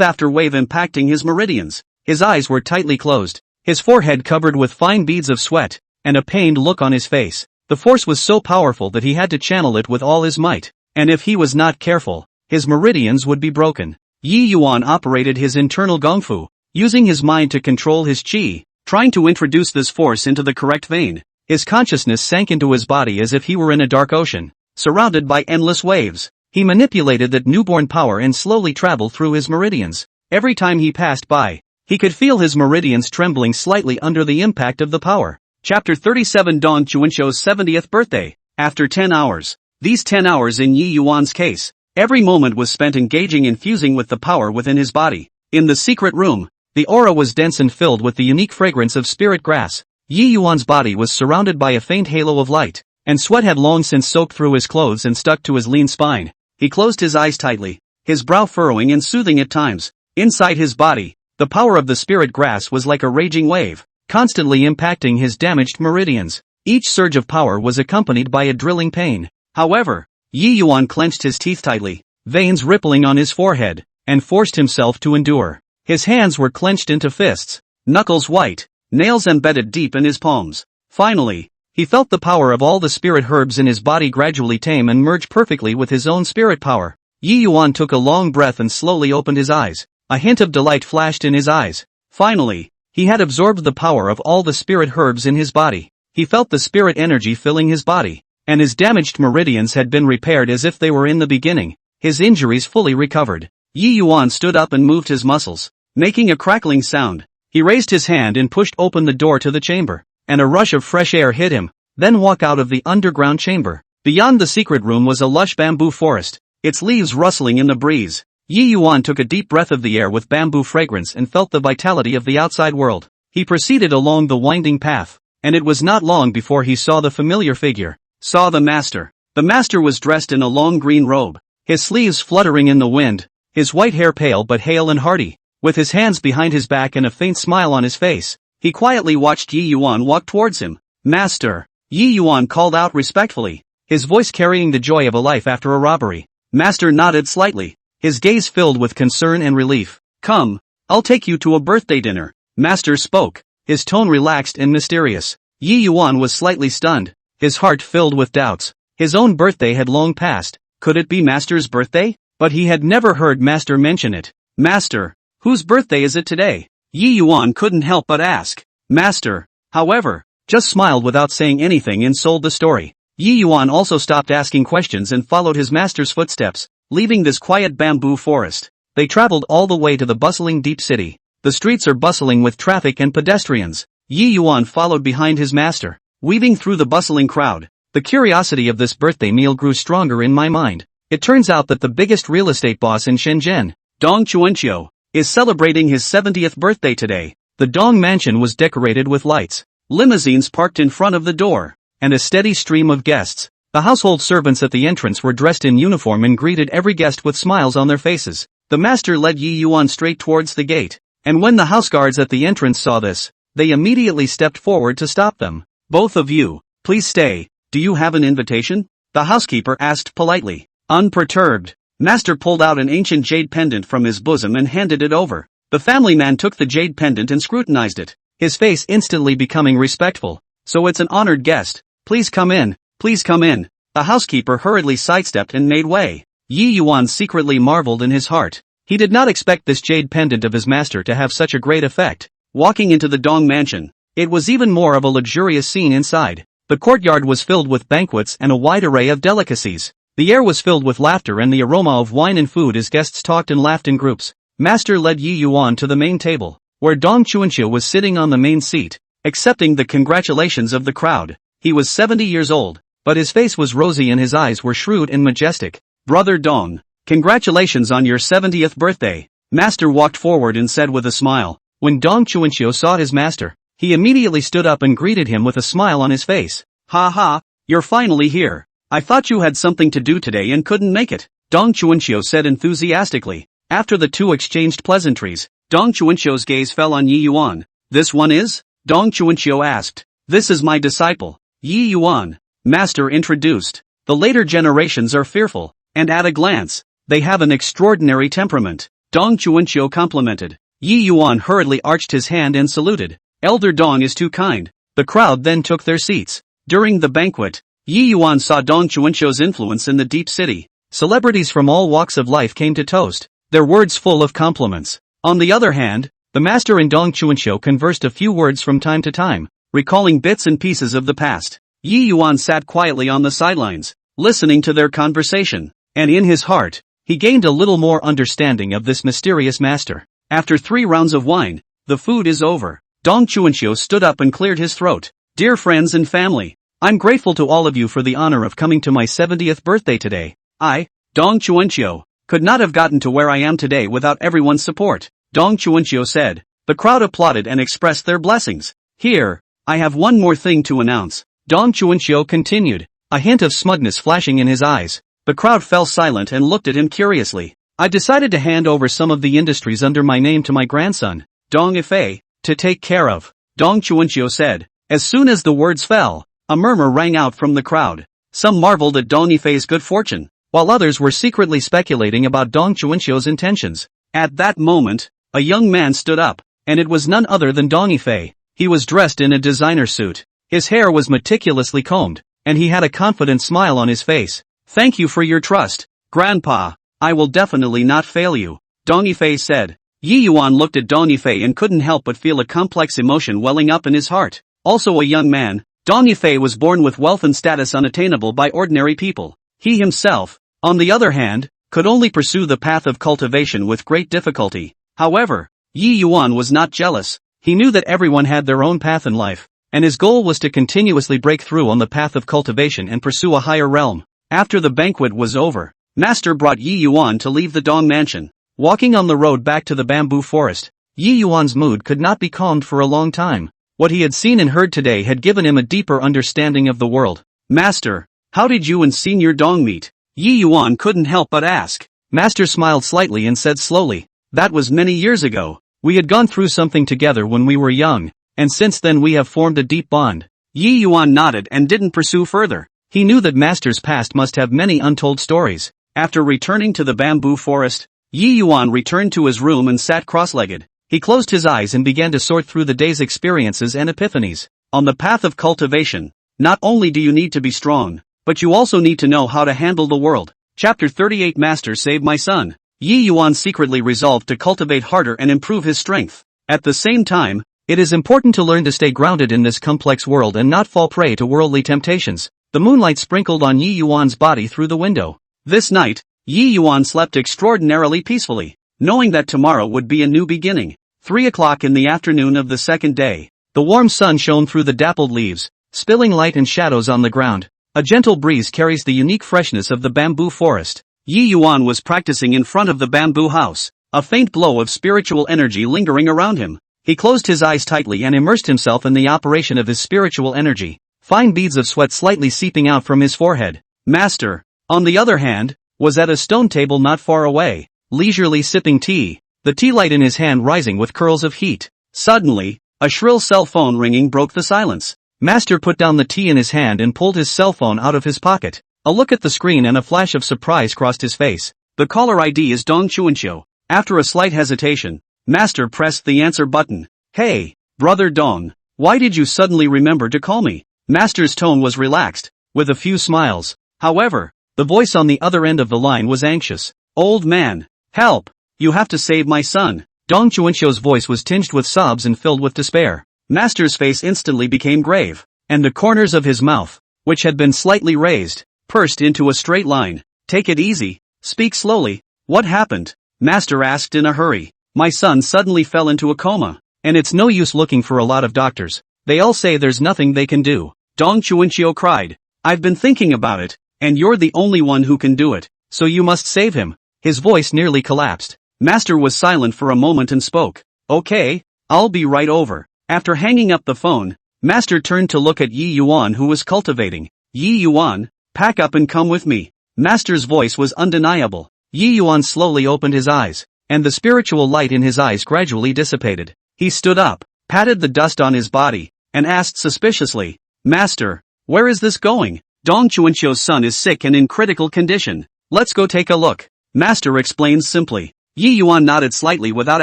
[SPEAKER 1] after wave impacting his meridians. His eyes were tightly closed, his forehead covered with fine beads of sweat, and a pained look on his face. The force was so powerful that he had to channel it with all his might, and if he was not careful, his meridians would be broken. Yi Yuan operated his internal gongfu, using his mind to control his qi, trying to introduce this force into the correct vein. His consciousness sank into his body as if he were in a dark ocean, surrounded by endless waves. He manipulated that newborn power and slowly traveled through his meridians. Every time he passed by, he could feel his meridians trembling slightly under the impact of the power. Chapter 37 Dong Chuanqiu's 70th birthday. After 10 hours. These 10 hours in Yi Yuan's case, every moment was spent engaging and fusing with the power within his body. In the secret room, the aura was dense and filled with the unique fragrance of spirit grass. Yi Yuan's body was surrounded by a faint halo of light, and sweat had long since soaked through his clothes and stuck to his lean spine. He closed his eyes tightly, his brow furrowing and soothing at times. Inside his body, the power of the spirit grass was like a raging wave, constantly impacting his damaged meridians. Each surge of power was accompanied by a drilling pain. However, Yi Yuan clenched his teeth tightly, veins rippling on his forehead, and forced himself to endure. His hands were clenched into fists, knuckles white, nails embedded deep in his palms. Finally, he felt the power of all the spirit herbs in his body gradually tame and merge perfectly with his own spirit power. Yi Yuan took a long breath and slowly opened his eyes. A hint of delight flashed in his eyes. Finally, he had absorbed the power of all the spirit herbs in his body. He felt the spirit energy filling his body, and his damaged meridians had been repaired as if they were in the beginning. His injuries fully recovered. Yi Yuan stood up and moved his muscles, making a crackling sound. He raised his hand and pushed open the door to the chamber, and a rush of fresh air hit him, then walked out of the underground chamber. Beyond the secret room was a lush bamboo forest, its leaves rustling in the breeze. Yi Yuan took a deep breath of the air with bamboo fragrance and felt the vitality of the outside world. He proceeded along the winding path, and it was not long before he saw the familiar figure. Saw the master. The master was dressed in a long green robe, his sleeves fluttering in the wind, his white hair pale but hale and hearty. With his hands behind his back and a faint smile on his face, he quietly watched Yi Yuan walk towards him. Master! Yi Yuan called out respectfully, his voice carrying the joy of a life after a robbery. Master nodded slightly, his gaze filled with concern and relief. Come, I'll take you to a birthday dinner. Master spoke, his tone relaxed and mysterious. Yi Yuan was slightly stunned, his heart filled with doubts. His own birthday had long passed. Could it be Master's birthday? But he had never heard Master mention it. Master! Whose birthday is it today? Yi Yuan couldn't help but ask. Master, however, just smiled without saying anything and sold the story. Yi Yuan also stopped asking questions and followed his master's footsteps, leaving this quiet bamboo forest. They traveled all the way to the bustling deep city. The streets are bustling with traffic and pedestrians. Yi Yuan followed behind his master, weaving through the bustling crowd. The curiosity of this birthday meal grew stronger in my mind. It turns out that the biggest real estate boss in Shenzhen, Dong Chuanqiu, is celebrating his 70th birthday today. The Dong mansion was decorated with lights, limousines parked in front of the door, and a steady stream of guests. The household servants at the entrance were dressed in uniform and greeted every guest with smiles on their faces. The master led Yi Yuan straight towards the gate, and when the house guards at the entrance saw this, they immediately stepped forward to stop them. Both of you, please stay. Do you have an invitation? The housekeeper asked politely. Unperturbed, Master pulled out an ancient jade pendant from his bosom and handed it over. The family man took the jade pendant and scrutinized it, his face instantly becoming respectful. So it's an honored guest. Please come in, Please come in. The housekeeper hurriedly sidestepped and made way. Yi Yuan secretly marveled in his heart. He did not expect this jade pendant of his master to have such a great effect. Walking into the Dong mansion, it was even more of a luxurious scene inside. The courtyard was filled with banquets and a wide array of delicacies. The air was filled with laughter and the aroma of wine and food as guests talked and laughed in groups. Master led Yi Yuan to the main table, where Dong Chuanqiu was sitting on the main seat, accepting the congratulations of the crowd. He was 70 years old, but his face was rosy and his eyes were shrewd and majestic. Brother Dong, congratulations on your 70th birthday. Master walked forward and said with a smile. When Dong Chuanqiu saw his master, he immediately stood up and greeted him with a smile on his face. Ha ha, you're finally here. I thought you had something to do today and couldn't make it, Dong Chuanqiu said enthusiastically. After the two exchanged pleasantries, Dong Chuanqiu's gaze fell on Yi Yuan. This one is? Dong Chuanqiu asked. This is my disciple, Yi Yuan. Master introduced. The later generations are fearful, and at a glance, they have an extraordinary temperament, Dong Chuanqiu complimented. Yi Yuan hurriedly arched his hand and saluted. Elder Dong is too kind. The crowd then took their seats. During the banquet, Yi Yuan saw Dong Chuanqiu's influence in the deep city. Celebrities from all walks of life came to toast, their words full of compliments. On the other hand, the master and Dong Chuanqiu conversed a few words from time to time, recalling bits and pieces of the past. Yi Yuan sat quietly on the sidelines, listening to their conversation, and in his heart, he gained a little more understanding of this mysterious master. After 3 rounds of wine, the food is over. Dong Chuanqiu stood up and cleared his throat. Dear friends and family, I'm grateful to all of you for the honor of coming to my 70th birthday today. I, Dong Chuanqiu, could not have gotten to where I am today without everyone's support, Dong Chuanqiu said. The crowd applauded and expressed their blessings. Here, I have one more thing to announce, Dong Chuanqiu continued, a hint of smugness flashing in his eyes. The crowd fell silent and looked at him curiously. I decided to hand over some of the industries under my name to my grandson, Dong Yifei, to take care of, Dong Chuanqiu said. As soon as the words fell, a murmur rang out from the crowd. Some marveled at Dong Yifei's good fortune, while others were secretly speculating about Dong Chuanqiu's intentions. At that moment, a young man stood up, and it was none other than Dong Yifei. He was dressed in a designer suit. His hair was meticulously combed, and he had a confident smile on his face. Thank you for your trust, Grandpa. I will definitely not fail you, Dong Yifei said. Yi Yuan looked at Dong Yifei and couldn't help but feel a complex emotion welling up in his heart. Also a young man, Dong Yifei was born with wealth and status unattainable by ordinary people. He himself, on the other hand, could only pursue the path of cultivation with great difficulty. However, Yi Yuan was not jealous. He knew that everyone had their own path in life, and his goal was to continuously break through on the path of cultivation and pursue a higher realm. After the banquet was over, Master brought Yi Yuan to leave the Dong mansion. Walking on the road back to the bamboo forest, Yi Yuan's mood could not be calmed for a long time. What he had seen and heard today had given him a deeper understanding of the world. Master, how did you and Senior Dong meet? Yi Yuan couldn't help but ask. Master smiled slightly and said slowly, that was many years ago. We had gone through something together when we were young, and since then we have formed a deep bond. Yi Yuan nodded and didn't pursue further. He knew that Master's past must have many untold stories. After returning to the bamboo forest, Yi Yuan returned to his room and sat cross-legged. He closed his eyes and began to sort through the day's experiences and epiphanies. On the path of cultivation, not only do you need to be strong, but you also need to know how to handle the world. Chapter 38 Master Save My Son. Yi Yuan secretly resolved to cultivate harder and improve his strength. At the same time, it is important to learn to stay grounded in this complex world and not fall prey to worldly temptations. The moonlight sprinkled on Yi Yuan's body through the window. This night, Yi Yuan slept extraordinarily peacefully, knowing that tomorrow would be a new beginning. 3 o'clock in the afternoon of the second day. The warm sun shone through the dappled leaves, spilling light and shadows on the ground. A gentle breeze carries the unique freshness of the bamboo forest. Yi Yuan was practicing in front of the bamboo house, a faint glow of spiritual energy lingering around him. He closed his eyes tightly and immersed himself in the operation of his spiritual energy, fine beads of sweat slightly seeping out from his forehead. Master, on the other hand, was at a stone table not far away, leisurely sipping tea, the tea light in his hand rising with curls of heat. Suddenly, a shrill cell phone ringing broke the silence. Master put down the tea in his hand and pulled his cell phone out of his pocket. A look at the screen and a flash of surprise crossed his face. The caller ID is Dong Chuanqiu. After a slight hesitation, Master pressed the answer button. Hey, brother Dong, why did you suddenly remember to call me? Master's tone was relaxed. with a few smiles. However, the voice on the other end of the line was anxious. "Old man, help! You have to save my son." Dong Chuanxiu's voice was tinged with sobs and filled with despair. Master's face instantly became grave, and the corners of his mouth, which had been slightly raised, pursed into a straight line. "Take it easy. Speak slowly. What happened?" Master asked in a hurry. "My son suddenly fell into a coma, and it's no use looking for a lot of doctors. They all say there's nothing they can do." Dong Chuanxiu cried. "I've been thinking about it, and you're the only one who can do it, so you must save him." His voice nearly collapsed. Master was silent for a moment and spoke. "Okay, I'll be right over." After hanging up the phone, Master turned to look at Yi Yuan, who was cultivating. "Yi Yuan, pack up and come with me." Master's voice was undeniable. Yi Yuan slowly opened his eyes, and the spiritual light in his eyes gradually dissipated. He stood up, patted the dust on his body, and asked suspiciously, "Master, where is this going?" "Dong Chuanxiu's son is sick and in critical condition. Let's go take a look." Master explains simply. Yi Yuan nodded slightly without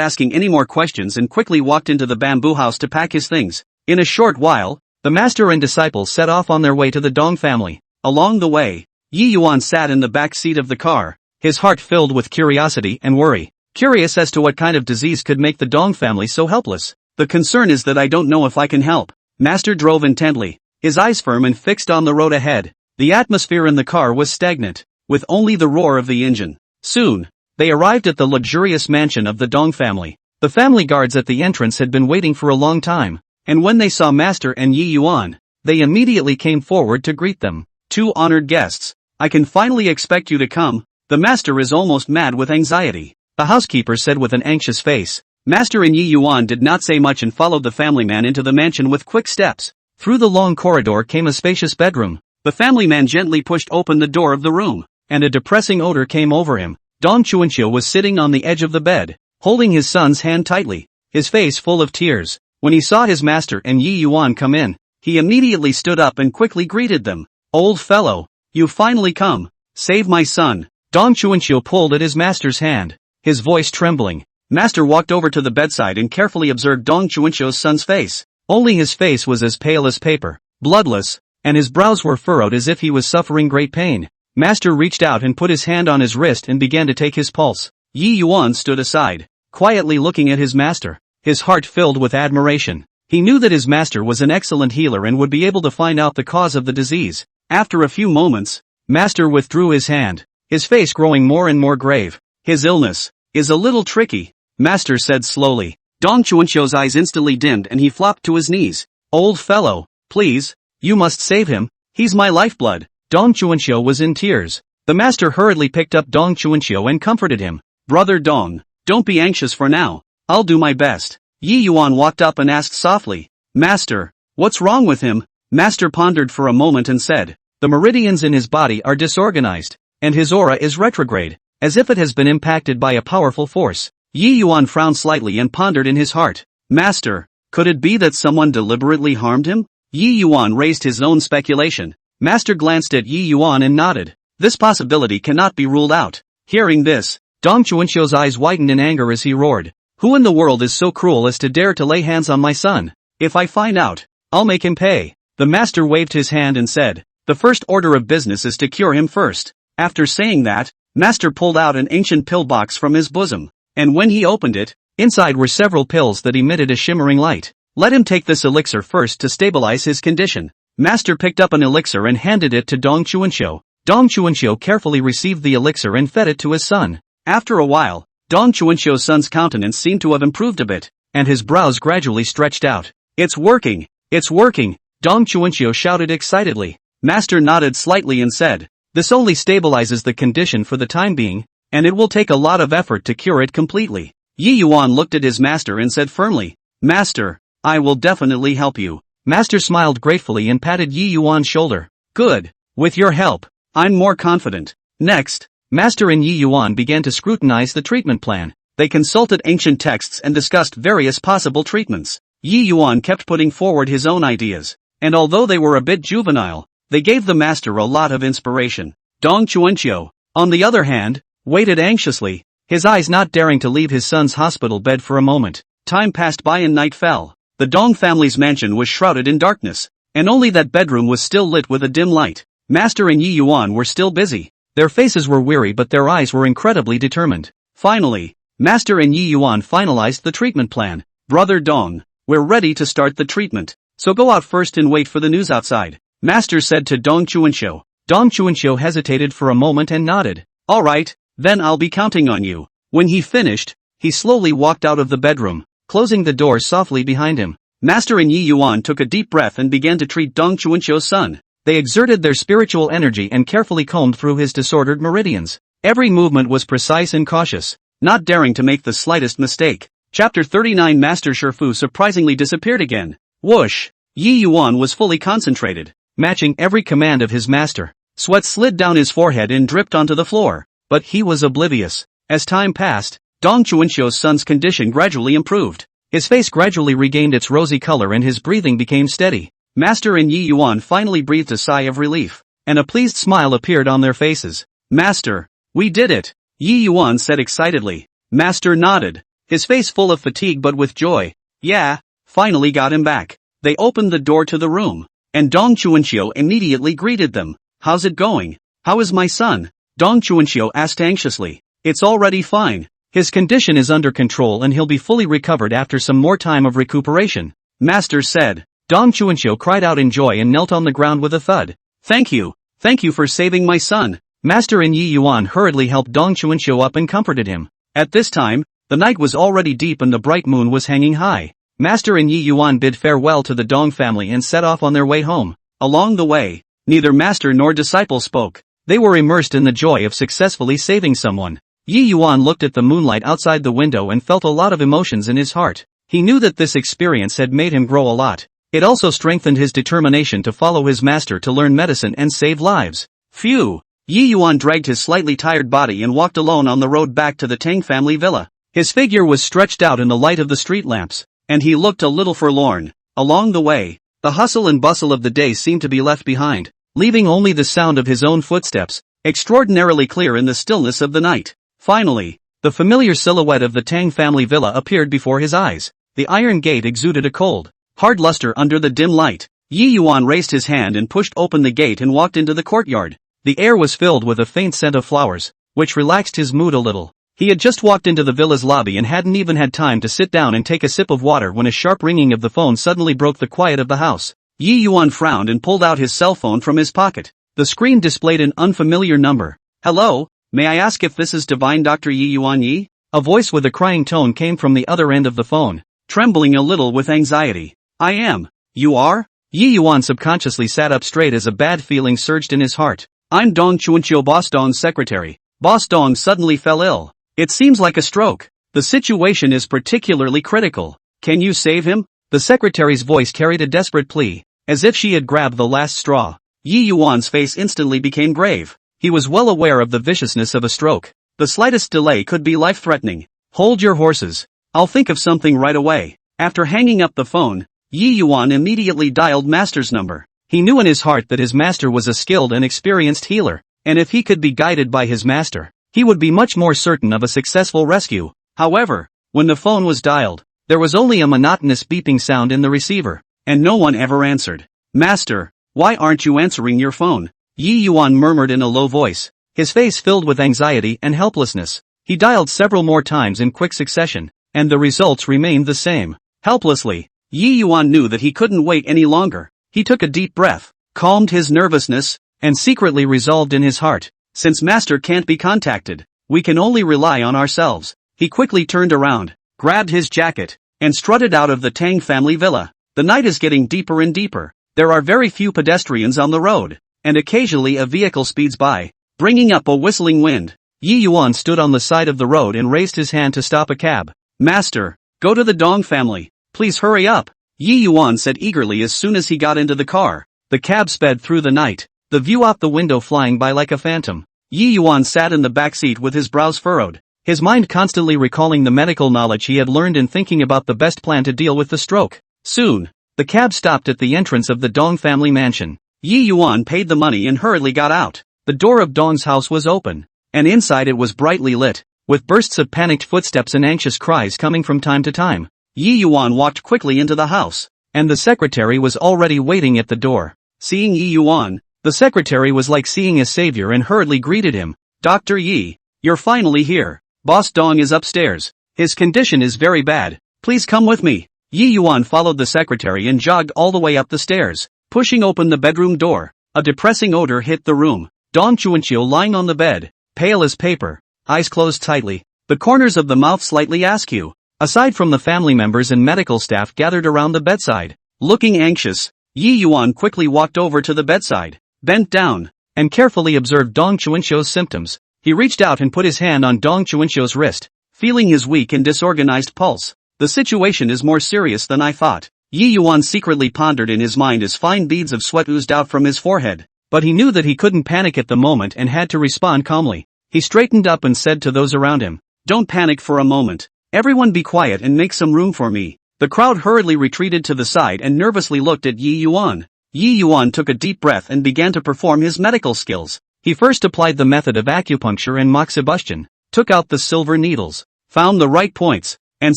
[SPEAKER 1] asking any more questions and quickly walked into the bamboo house to pack his things. In a short while, the master and disciples set off on their way to the Dong family. Along the way, Yi Yuan sat in the back seat of the car, his heart filled with curiosity and worry. Curious as to what kind of disease could make the Dong family so helpless. "The concern is that I don't know if I can help." Master drove intently, his eyes firm and fixed on the road ahead. The atmosphere in the car was stagnant, with only the roar of the engine. Soon, they arrived at the luxurious mansion of the Dong family. The family guards at the entrance had been waiting for a long time, and when they saw Master and Yi Yuan, they immediately came forward to greet them. "Two honored guests, I can finally expect you to come." The master is almost mad with anxiety, the housekeeper said with an anxious face. Master and Yi Yuan did not say much and followed the family man into the mansion with quick steps. Through the long corridor came a spacious bedroom. The family man gently pushed open the door of the room, and a depressing odor came over him. Dong Chuanxiu was sitting on the edge of the bed, holding his son's hand tightly, his face full of tears. When he saw his master and Yi Yuan come in, he immediately stood up and quickly greeted them. "Old fellow, you've finally come. Save my son." Dong Chuanxiu pulled at his master's hand, his voice trembling. Master walked over to the bedside and carefully observed Dong Chuanxiu's son's face. Only his face was as pale as paper, bloodless, and his brows were furrowed as if he was suffering great pain. Master reached out and put his hand on his wrist and began to take his pulse. Yi Yuan stood aside, quietly looking at his master, his heart filled with admiration. He knew that his master was an excellent healer and would be able to find out the cause of the disease. After a few moments, Master withdrew his hand, his face growing more and more grave. "His illness is a little tricky," Master said slowly. Dong Chuanxiu's eyes instantly dimmed and he flopped to his knees. "Old fellow, please, you must save him. He's my lifeblood." Dong Chuanxiu was in tears. The master hurriedly picked up Dong Chuanxiu and comforted him. "Brother Dong, don't be anxious for now. I'll do my best." Yi Yuan walked up and asked softly, "Master, what's wrong with him?" Master pondered for a moment and said, "The meridians in his body are disorganized, and his aura is retrograde, as if it has been impacted by a powerful force." Yi Yuan frowned slightly and pondered in his heart. "Master, could it be that someone deliberately harmed him?" Yi Yuan raised his own speculation. Master glanced at Yi Yuan and nodded. "This possibility cannot be ruled out." Hearing this, Dong Chuanxiu's eyes widened in anger as he roared, "Who in the world is so cruel as to dare to lay hands on my son? If I find out, I'll make him pay." The master waved his hand and said, "The first order of business is to cure him first." After saying that, Master pulled out an ancient pill box from his bosom, and when he opened it, inside were several pills that emitted a shimmering light. "Let him take this elixir first to stabilize his condition." Master picked up an elixir and handed it to Dong Chuanxiu. Dong Chuanxiu carefully received the elixir and fed it to his son. After a while, Dong Chuanxiu's son's countenance seemed to have improved a bit, and his brows gradually stretched out. "It's working! It's working!" Dong Chuanxiu shouted excitedly. Master nodded slightly and said, "This only stabilizes the condition for the time being, and it will take a lot of effort to cure it completely." Yi Yuan looked at his master and said firmly, "Master, I will definitely help you." Master smiled gratefully and patted Yi Yuan's shoulder. "Good. With your help, I'm more confident." Next, Master and Yi Yuan began to scrutinize the treatment plan. They consulted ancient texts and discussed various possible treatments. Yi Yuan kept putting forward his own ideas, and although they were a bit juvenile, they gave the master a lot of inspiration. Dong Chuanxiu, on the other hand, waited anxiously, his eyes not daring to leave his son's hospital bed for a moment. Time passed by and night fell. The Dong family's mansion was shrouded in darkness, and only that bedroom was still lit with a dim light. Master and Yi Yuan were still busy. Their faces were weary but their eyes were incredibly determined. Finally, Master and Yi Yuan finalized the treatment plan. Brother Dong, we're ready to start the treatment, so go out first and wait for the news outside, Master said to Dong Chuanxiu. Dong Chuanxiu hesitated for a moment and nodded. Alright, then I'll be counting on you. When he finished, he slowly walked out of the bedroom, closing the door softly behind him. Master and Yi Yuan took a deep breath and began to treat Dong Chuanxiu's son. They exerted their spiritual energy and carefully combed through his disordered meridians. Every movement was precise and cautious, not daring to make the slightest mistake. Chapter 39 Master Shifu surprisingly disappeared again. Whoosh! Yi Yuan was fully concentrated, matching every command of his master. Sweat slid down his forehead and dripped onto the floor, but he was oblivious. As time passed, Dong Chuanxiu's son's condition gradually improved. His face gradually regained its rosy color and his breathing became steady. Master and Yi Yuan finally breathed a sigh of relief, and a pleased smile appeared on their faces. Master, we did it, Yi Yuan said excitedly. Master nodded, his face full of fatigue but with joy. Yeah, finally got him back. They opened the door to the room, and Dong Chuanxiu immediately greeted them. How's it going? How is my son? Dong Chuanxiu asked anxiously. It's already fine. His condition is under control and he'll be fully recovered after some more time of recuperation, Master said. Dong Chuanxiu cried out in joy and knelt on the ground with a thud. Thank you for saving my son. Master and Yi Yuan hurriedly helped Dong Chuanxiu up and comforted him. At this time, the night was already deep and the bright moon was hanging high. Master and Yi Yuan bid farewell to the Dong family and set off on their way home. Along the way, neither master nor disciple spoke. They were immersed in the joy of successfully saving someone. Yi Yuan looked at the moonlight outside the window and felt a lot of emotions in his heart. He knew that this experience had made him grow a lot. It also strengthened his determination to follow his master to learn medicine and save lives. Phew! Yi Yuan dragged his slightly tired body and walked alone on the road back to the Tang family villa. His figure was stretched out in the light of the street lamps, and he looked a little forlorn. Along the way, the hustle and bustle of the day seemed to be left behind, leaving only the sound of his own footsteps, extraordinarily clear in the stillness of the night. Finally, the familiar silhouette of the Tang family villa appeared before his eyes. The iron gate exuded a cold, hard luster under the dim light. Yi Yuan raised his hand and pushed open the gate and walked into the courtyard. The air was filled with a faint scent of flowers, which relaxed his mood a little. He had just walked into the villa's lobby and hadn't even had time to sit down and take a sip of water when a sharp ringing of the phone suddenly broke the quiet of the house. Yi Yuan frowned and pulled out his cell phone from his pocket. The screen displayed an unfamiliar number. Hello, may I ask if this is Divine Dr. Yi Yuan Yi? A voice with a crying tone came from the other end of the phone, trembling a little with anxiety. I am. You are? Yi Yuan subconsciously sat up straight as a bad feeling surged in his heart. I'm Dong Chuanxiu, Boss Dong's secretary. Boss Dong suddenly fell ill. It seems like a stroke. The situation is particularly critical. Can you save him? The secretary's voice carried a desperate plea, as if she had grabbed the last straw. Yi Yuan's face instantly became grave. He was well aware of the viciousness of a stroke. The slightest delay could be life-threatening. Hold your horses. I'll think of something right away. After hanging up the phone, Yi Yuan immediately dialed Master's number. He knew in his heart that his master was a skilled and experienced healer, and if he could be guided by his master, he would be much more certain of a successful rescue. However, when the phone was dialed, there was only a monotonous beeping sound in the receiver, and no one ever answered. Master, why aren't you answering your phone? Yi Yuan murmured in a low voice, his face filled with anxiety and helplessness. He dialed several more times in quick succession, and the results remained the same. Helplessly, Yi Yuan knew that he couldn't wait any longer. He took a deep breath, calmed his nervousness, and secretly resolved in his heart, since Master can't be contacted, we can only rely on ourselves. He quickly turned around, grabbed his jacket, and strutted out of the Tang family villa. The night is getting deeper and deeper. There are very few pedestrians on the road, and occasionally a vehicle speeds by, bringing up a whistling wind. Yi Yuan stood on the side of the road and raised his hand to stop a cab. Master, go to the Dong family. Please hurry up, Yi Yuan said eagerly as soon as he got into the car. The cab sped through the night, the view out the window flying by like a phantom. Yi Yuan sat in the back seat with his brows furrowed, his mind constantly recalling the medical knowledge he had learned and thinking about the best plan to deal with the stroke. Soon, the cab stopped at the entrance of the Dong family mansion. Yi Yuan paid the money and hurriedly got out. The door of Dong's house was open, and inside it was brightly lit, with bursts of panicked footsteps and anxious cries coming from time to time. Yi Yuan walked quickly into the house, and the secretary was already waiting at the door. Seeing Yi Yuan, The secretary was like seeing a savior and hurriedly greeted him. Dr. Yi, you're finally here. Boss Dong is upstairs. His condition is very bad. Please come with me. Yi Yuan followed the secretary and jogged all the way up the stairs. Pushing open the bedroom door, a depressing odor hit the room. Dong Chuanqiu lying on the bed, pale as paper, eyes closed tightly, the corners of the mouth slightly askew. Aside from the family members and medical staff gathered around the bedside, looking anxious, Yi Yuan quickly walked over to the bedside, bent down, and carefully observed Dong Chuanqiu's symptoms. He reached out and put his hand on Dong Chuanqiu's wrist, feeling his weak and disorganized pulse. The situation is more serious than I thought. Yi Yuan secretly pondered in his mind as fine beads of sweat oozed out from his forehead, but he knew that he couldn't panic at the moment and had to respond calmly. He straightened up and said to those around him, "Don't panic for a moment. Everyone be quiet and make some room for me." The crowd hurriedly retreated to the side and nervously looked at Yi Yuan. Yi Yuan took a deep breath and began to perform his medical skills. He first applied the method of acupuncture and moxibustion, took out the silver needles, found the right points, and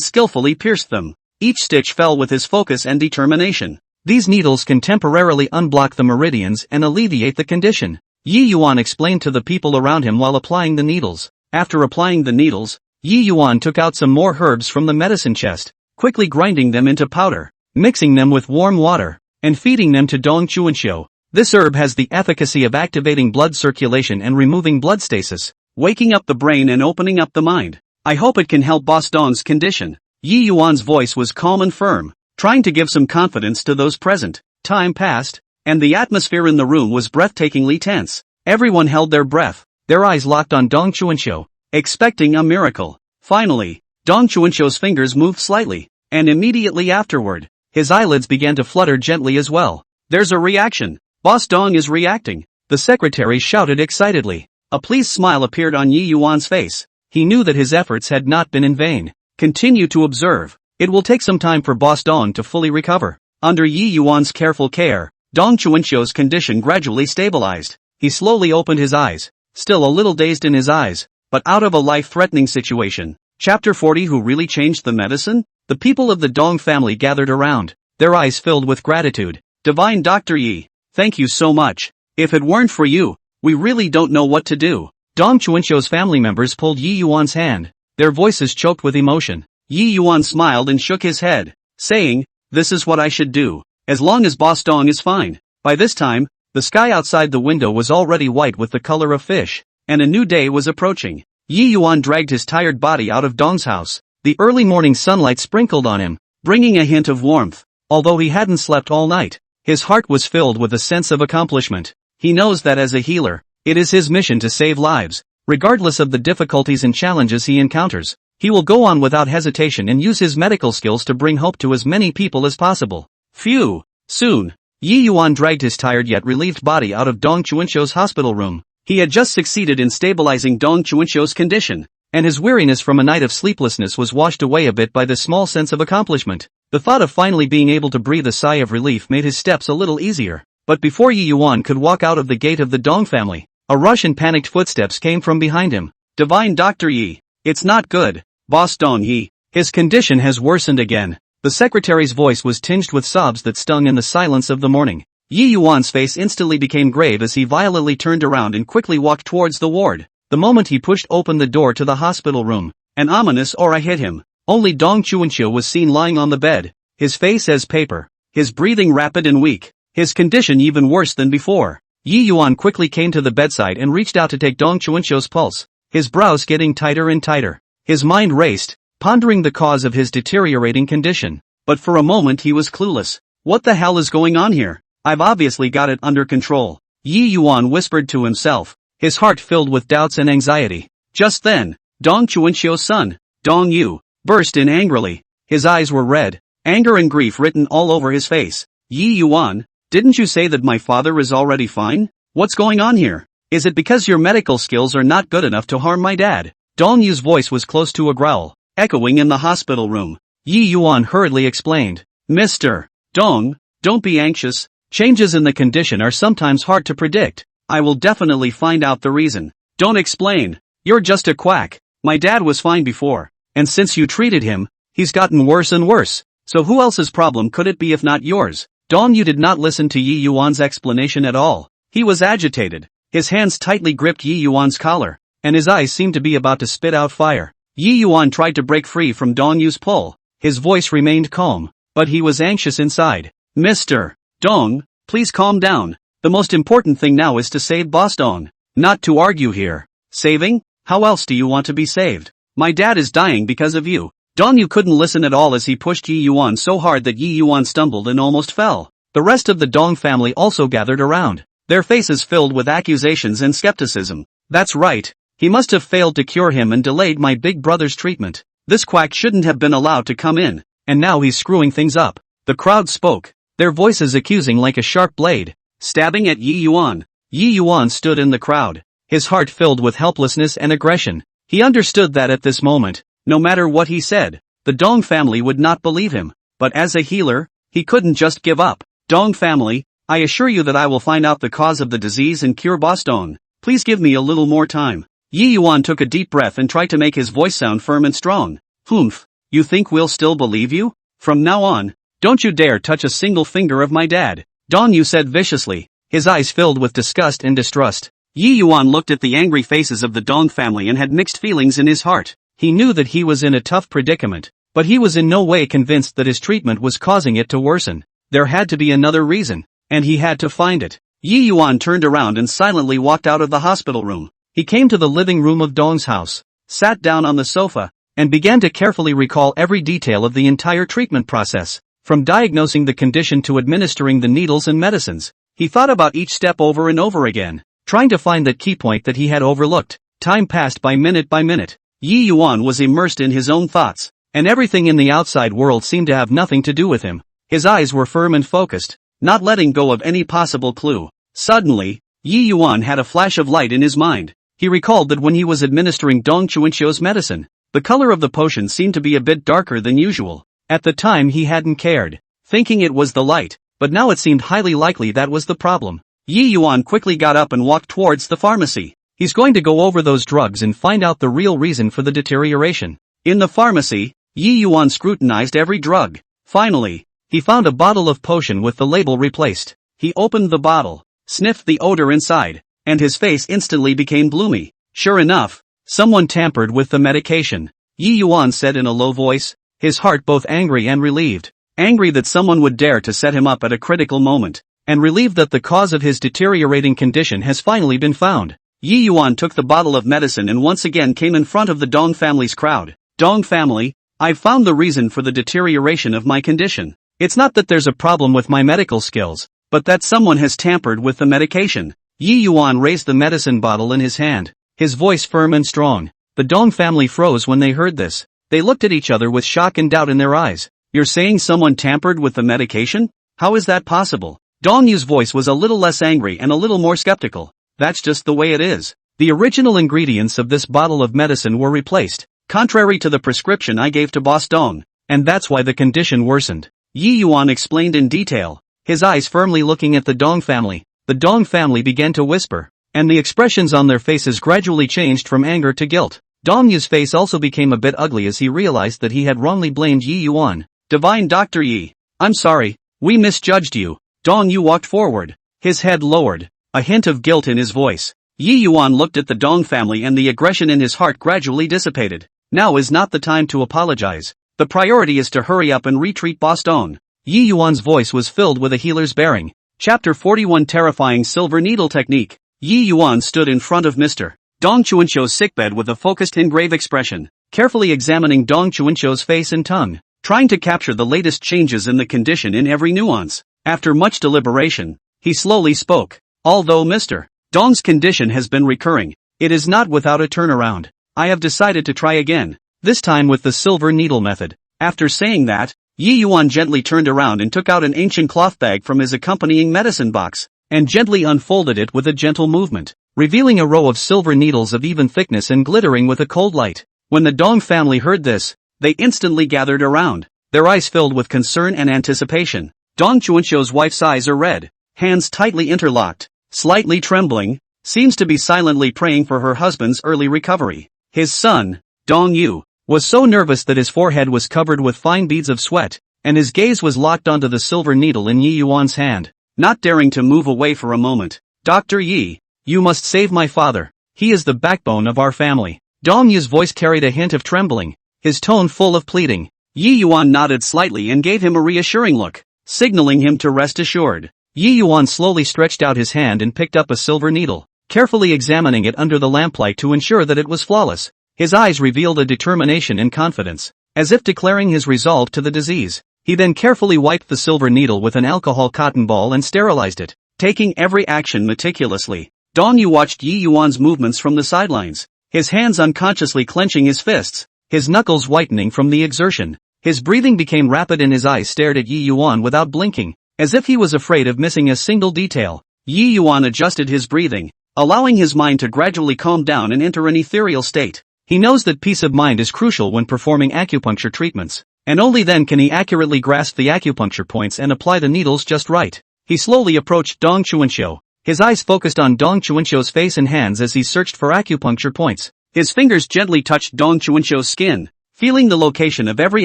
[SPEAKER 1] skillfully pierced them. Each stitch fell with his focus and determination. These needles can temporarily unblock the meridians and alleviate the condition, Yi Yuan explained to the people around him while applying the needles. After applying the needles, Yi Yuan took out some more herbs from the medicine chest, quickly grinding them into powder, mixing them with warm water, and feeding them to Dong Chuanqiu. This herb has the efficacy of activating blood circulation and removing blood stasis, waking up the brain and opening up the mind. I hope it can help Boss Dong's condition. Yi Yuan's voice was calm and firm, trying to give some confidence to those present. Time passed, and the atmosphere in the room was breathtakingly tense. Everyone held their breath, their eyes locked on Dong Chuanqiu, expecting a miracle. Finally, Dong Chuanqiu's fingers moved slightly, and immediately afterward, his eyelids began to flutter gently as well. There's a reaction. Boss Dong is reacting, the secretary shouted excitedly. A pleased smile appeared on Yi Yuan's face. He knew that his efforts had not been in vain. Continue to observe. It will take some time for Boss Dong to fully recover. Under Yi Yuan's careful care, Dong Chuanqiu's condition gradually stabilized. He slowly opened his eyes, still a little dazed in his eyes, but out of a life-threatening situation. Chapter 40. Who really changed the medicine? The people of the Dong family gathered around, their eyes filled with gratitude. Divine Dr. Yi, thank you so much. If it weren't for you, we really don't know what to do. Dong Chuanqiu's family members pulled Yi Yuan's hand, their voices choked with emotion. Yi Yuan smiled and shook his head, saying, "This is what I should do, as long as Boss Dong is fine." By this time, the sky outside the window was already white with the color of fish, and a new day was approaching. Yi Yuan dragged his tired body out of Dong's house. The early morning sunlight sprinkled on him, bringing a hint of warmth. Although he hadn't slept all night, his heart was filled with a sense of accomplishment. He knows that as a healer, it is his mission to save lives, regardless of the difficulties and challenges he encounters. He will go on without hesitation and use his medical skills to bring hope to as many people as possible. Phew! Soon, Yi Yuan dragged his tired yet relieved body out of Dong Chuanqiu's hospital room. He had just succeeded in stabilizing Dong Chuanqiu's condition, and his weariness from a night of sleeplessness was washed away a bit by this small sense of accomplishment. The thought of finally being able to breathe a sigh of relief made his steps a little easier. But before Yi Yuan could walk out of the gate of the Dong family, a rush and panicked footsteps came from behind him. Divine Dr. Yi, it's not good. Boss Dong Yi, his condition has worsened again. The secretary's voice was tinged with sobs that stung in the silence of the morning. Yi Yuan's face instantly became grave as he violently turned around and quickly walked towards the ward. The moment he pushed open the door to the hospital room, an ominous aura hit him. Only Dong Chuanqiu was seen lying on the bed, his face as paper, his breathing rapid and weak, his condition even worse than before. Yi Yuan quickly came to the bedside and reached out to take Dong Chuanqiu's pulse, his brows getting tighter and tighter. His mind raced, pondering the cause of his deteriorating condition. But for a moment he was clueless. What the hell is going on here? I've obviously got it under control, Yi Yuan whispered to himself, his heart filled with doubts and anxiety. Just then, Dong Chuanqiu's son, Dong Yu, burst in angrily. His eyes were red, anger and grief written all over his face. Yi Yuan, didn't you say that my father is already fine? What's going on here? Is it because your medical skills are not good enough to harm my dad? Dong Yu's voice was close to a growl, echoing in the hospital room. Yi Yuan hurriedly explained, Mr. Dong, don't be anxious. Changes in the condition are sometimes hard to predict. I will definitely find out the reason. Don't explain. You're just a quack. My dad was fine before, and since you treated him, he's gotten worse and worse. So who else's problem could it be if not yours? Dong Yu did not listen to Yi Yuan's explanation at all. He was agitated. His hands tightly gripped Yi Yuan's collar, and his eyes seemed to be about to spit out fire. Yi Yuan tried to break free from Dong Yu's pull. His voice remained calm, but he was anxious inside. Mr. Dong, please calm down. The most important thing now is to save Boss Dong. Not to argue here. Saving? How else do you want to be saved? My dad is dying because of you. Dong Yu couldn't listen at all as he pushed Yi Yuan so hard that Yi Yuan stumbled and almost fell. The rest of the Dong family also gathered around, their faces filled with accusations and skepticism. That's right. He must have failed to cure him and delayed my big brother's treatment. This quack shouldn't have been allowed to come in, and now he's screwing things up. The crowd spoke, their voices accusing like a sharp blade, stabbing at Yi Yuan. Yi Yuan stood in the crowd, his heart filled with helplessness and aggression. He understood that at this moment, no matter what he said, the Dong family would not believe him. But as a healer, he couldn't just give up. Dong family, I assure you that I will find out the cause of the disease and cure Boss Dong. Please give me a little more time. Yi Yuan took a deep breath and tried to make his voice sound firm and strong. Humph, you think we'll still believe you? From now on, don't you dare touch a single finger of my dad, Dong Yu said viciously, his eyes filled with disgust and distrust. Yi Yuan looked at the angry faces of the Dong family and had mixed feelings in his heart. He knew that he was in a tough predicament, but he was in no way convinced that his treatment was causing it to worsen. There had to be another reason, and he had to find it. Yi Yuan turned around and silently walked out of the hospital room. He came to the living room of Dong's house, sat down on the sofa, and began to carefully recall every detail of the entire treatment process, from diagnosing the condition to administering the needles and medicines. He thought about each step over and over again, trying to find that key point that he had overlooked. Time passed by minute by minute. Yi Yuan was immersed in his own thoughts, and everything in the outside world seemed to have nothing to do with him. His eyes were firm and focused, not letting go of any possible clue. Suddenly, Yi Yuan had a flash of light in his mind. He recalled that when he was administering Dong Chuanqiu's medicine, the color of the potion seemed to be a bit darker than usual. At the time he hadn't cared, thinking it was the light, but now it seemed highly likely that was the problem. Yi Yuan quickly got up and walked towards the pharmacy. He's going to go over those drugs and find out the real reason for the deterioration. In the pharmacy, Yi Yuan scrutinized every drug. Finally, he found a bottle of potion with the label replaced. He opened the bottle, sniffed the odor inside, and his face instantly became gloomy. Sure enough, someone tampered with the medication, Yi Yuan said in a low voice, his heart both angry and relieved. Angry that someone would dare to set him up at a critical moment, and relieved that the cause of his deteriorating condition has finally been found. Yi Yuan took the bottle of medicine and once again came in front of the Dong family's crowd. Dong family, I've found the reason for the deterioration of my condition. It's not that there's a problem with my medical skills, but that someone has tampered with the medication. Yi Yuan raised the medicine bottle in his hand, his voice firm and strong. The Dong family froze when they heard this. They looked at each other with shock and doubt in their eyes. You're saying someone tampered with the medication? How is that possible? Dong Yu's voice was a little less angry and a little more skeptical. That's just the way it is. The original ingredients of this bottle of medicine were replaced, contrary to the prescription I gave to Boss Dong, and that's why the condition worsened. Yi Yuan explained in detail, his eyes firmly looking at the Dong family. The Dong family began to whisper, and the expressions on their faces gradually changed from anger to guilt. Dong Yu's face also became a bit ugly as he realized that he had wrongly blamed Yi Yuan. Divine Dr. Yi, I'm sorry, we misjudged you. Dong Yu walked forward, his head lowered, a hint of guilt in his voice. Yi Yuan looked at the Dong family and the aggression in his heart gradually dissipated. Now is not the time to apologize. The priority is to hurry up and retreat Boss Dong. Yi Yuan's voice was filled with a healer's bearing. Chapter 41 Terrifying Silver Needle Technique. Yi Yuan stood in front of Mr. Dong Chuanqiu's sickbed with a focused and grave expression, carefully examining Dong Chuanqiu's face and tongue, trying to capture the latest changes in the condition in every nuance. After much deliberation, he slowly spoke. Although Mr. Dong's condition has been recurring, it is not without a turnaround. I have decided to try again, this time with the silver needle method. After saying that, Yi Yuan gently turned around and took out an ancient cloth bag from his accompanying medicine box, and gently unfolded it with a gentle movement, revealing a row of silver needles of even thickness and glittering with a cold light. When the Dong family heard this, they instantly gathered around, their eyes filled with concern and anticipation. Dong Chuanqiu's wife's eyes are red, hands tightly interlocked, slightly trembling, seems to be silently praying for her husband's early recovery. His son, Dong Yu, was so nervous that his forehead was covered with fine beads of sweat, and his gaze was locked onto the silver needle in Yi Yuan's hand. Not daring to move away for a moment, Dr. Yi, you must save my father. He is the backbone of our family. Dong Yu's voice carried a hint of trembling, his tone full of pleading. Yi Yuan nodded slightly and gave him a reassuring look, signaling him to rest assured. Yi Yuan slowly stretched out his hand and picked up a silver needle, carefully examining it under the lamplight to ensure that it was flawless. His eyes revealed a determination and confidence, as if declaring his resolve to the disease. He then carefully wiped the silver needle with an alcohol cotton ball and sterilized it, taking every action meticulously. Dong Yu watched Yi Yuan's movements from the sidelines, his hands unconsciously clenching his fists, his knuckles whitening from the exertion. His breathing became rapid and his eyes stared at Yi Yuan without blinking, as if he was afraid of missing a single detail. Yi Yuan adjusted his breathing, allowing his mind to gradually calm down and enter an ethereal state. He knows that peace of mind is crucial when performing acupuncture treatments, and only then can he accurately grasp the acupuncture points and apply the needles just right. He slowly approached Dong Chuanxiu, his eyes focused on Dong Chuanxiu's face and hands as he searched for acupuncture points. His fingers gently touched Dong Chuanxiu's skin, feeling the location of every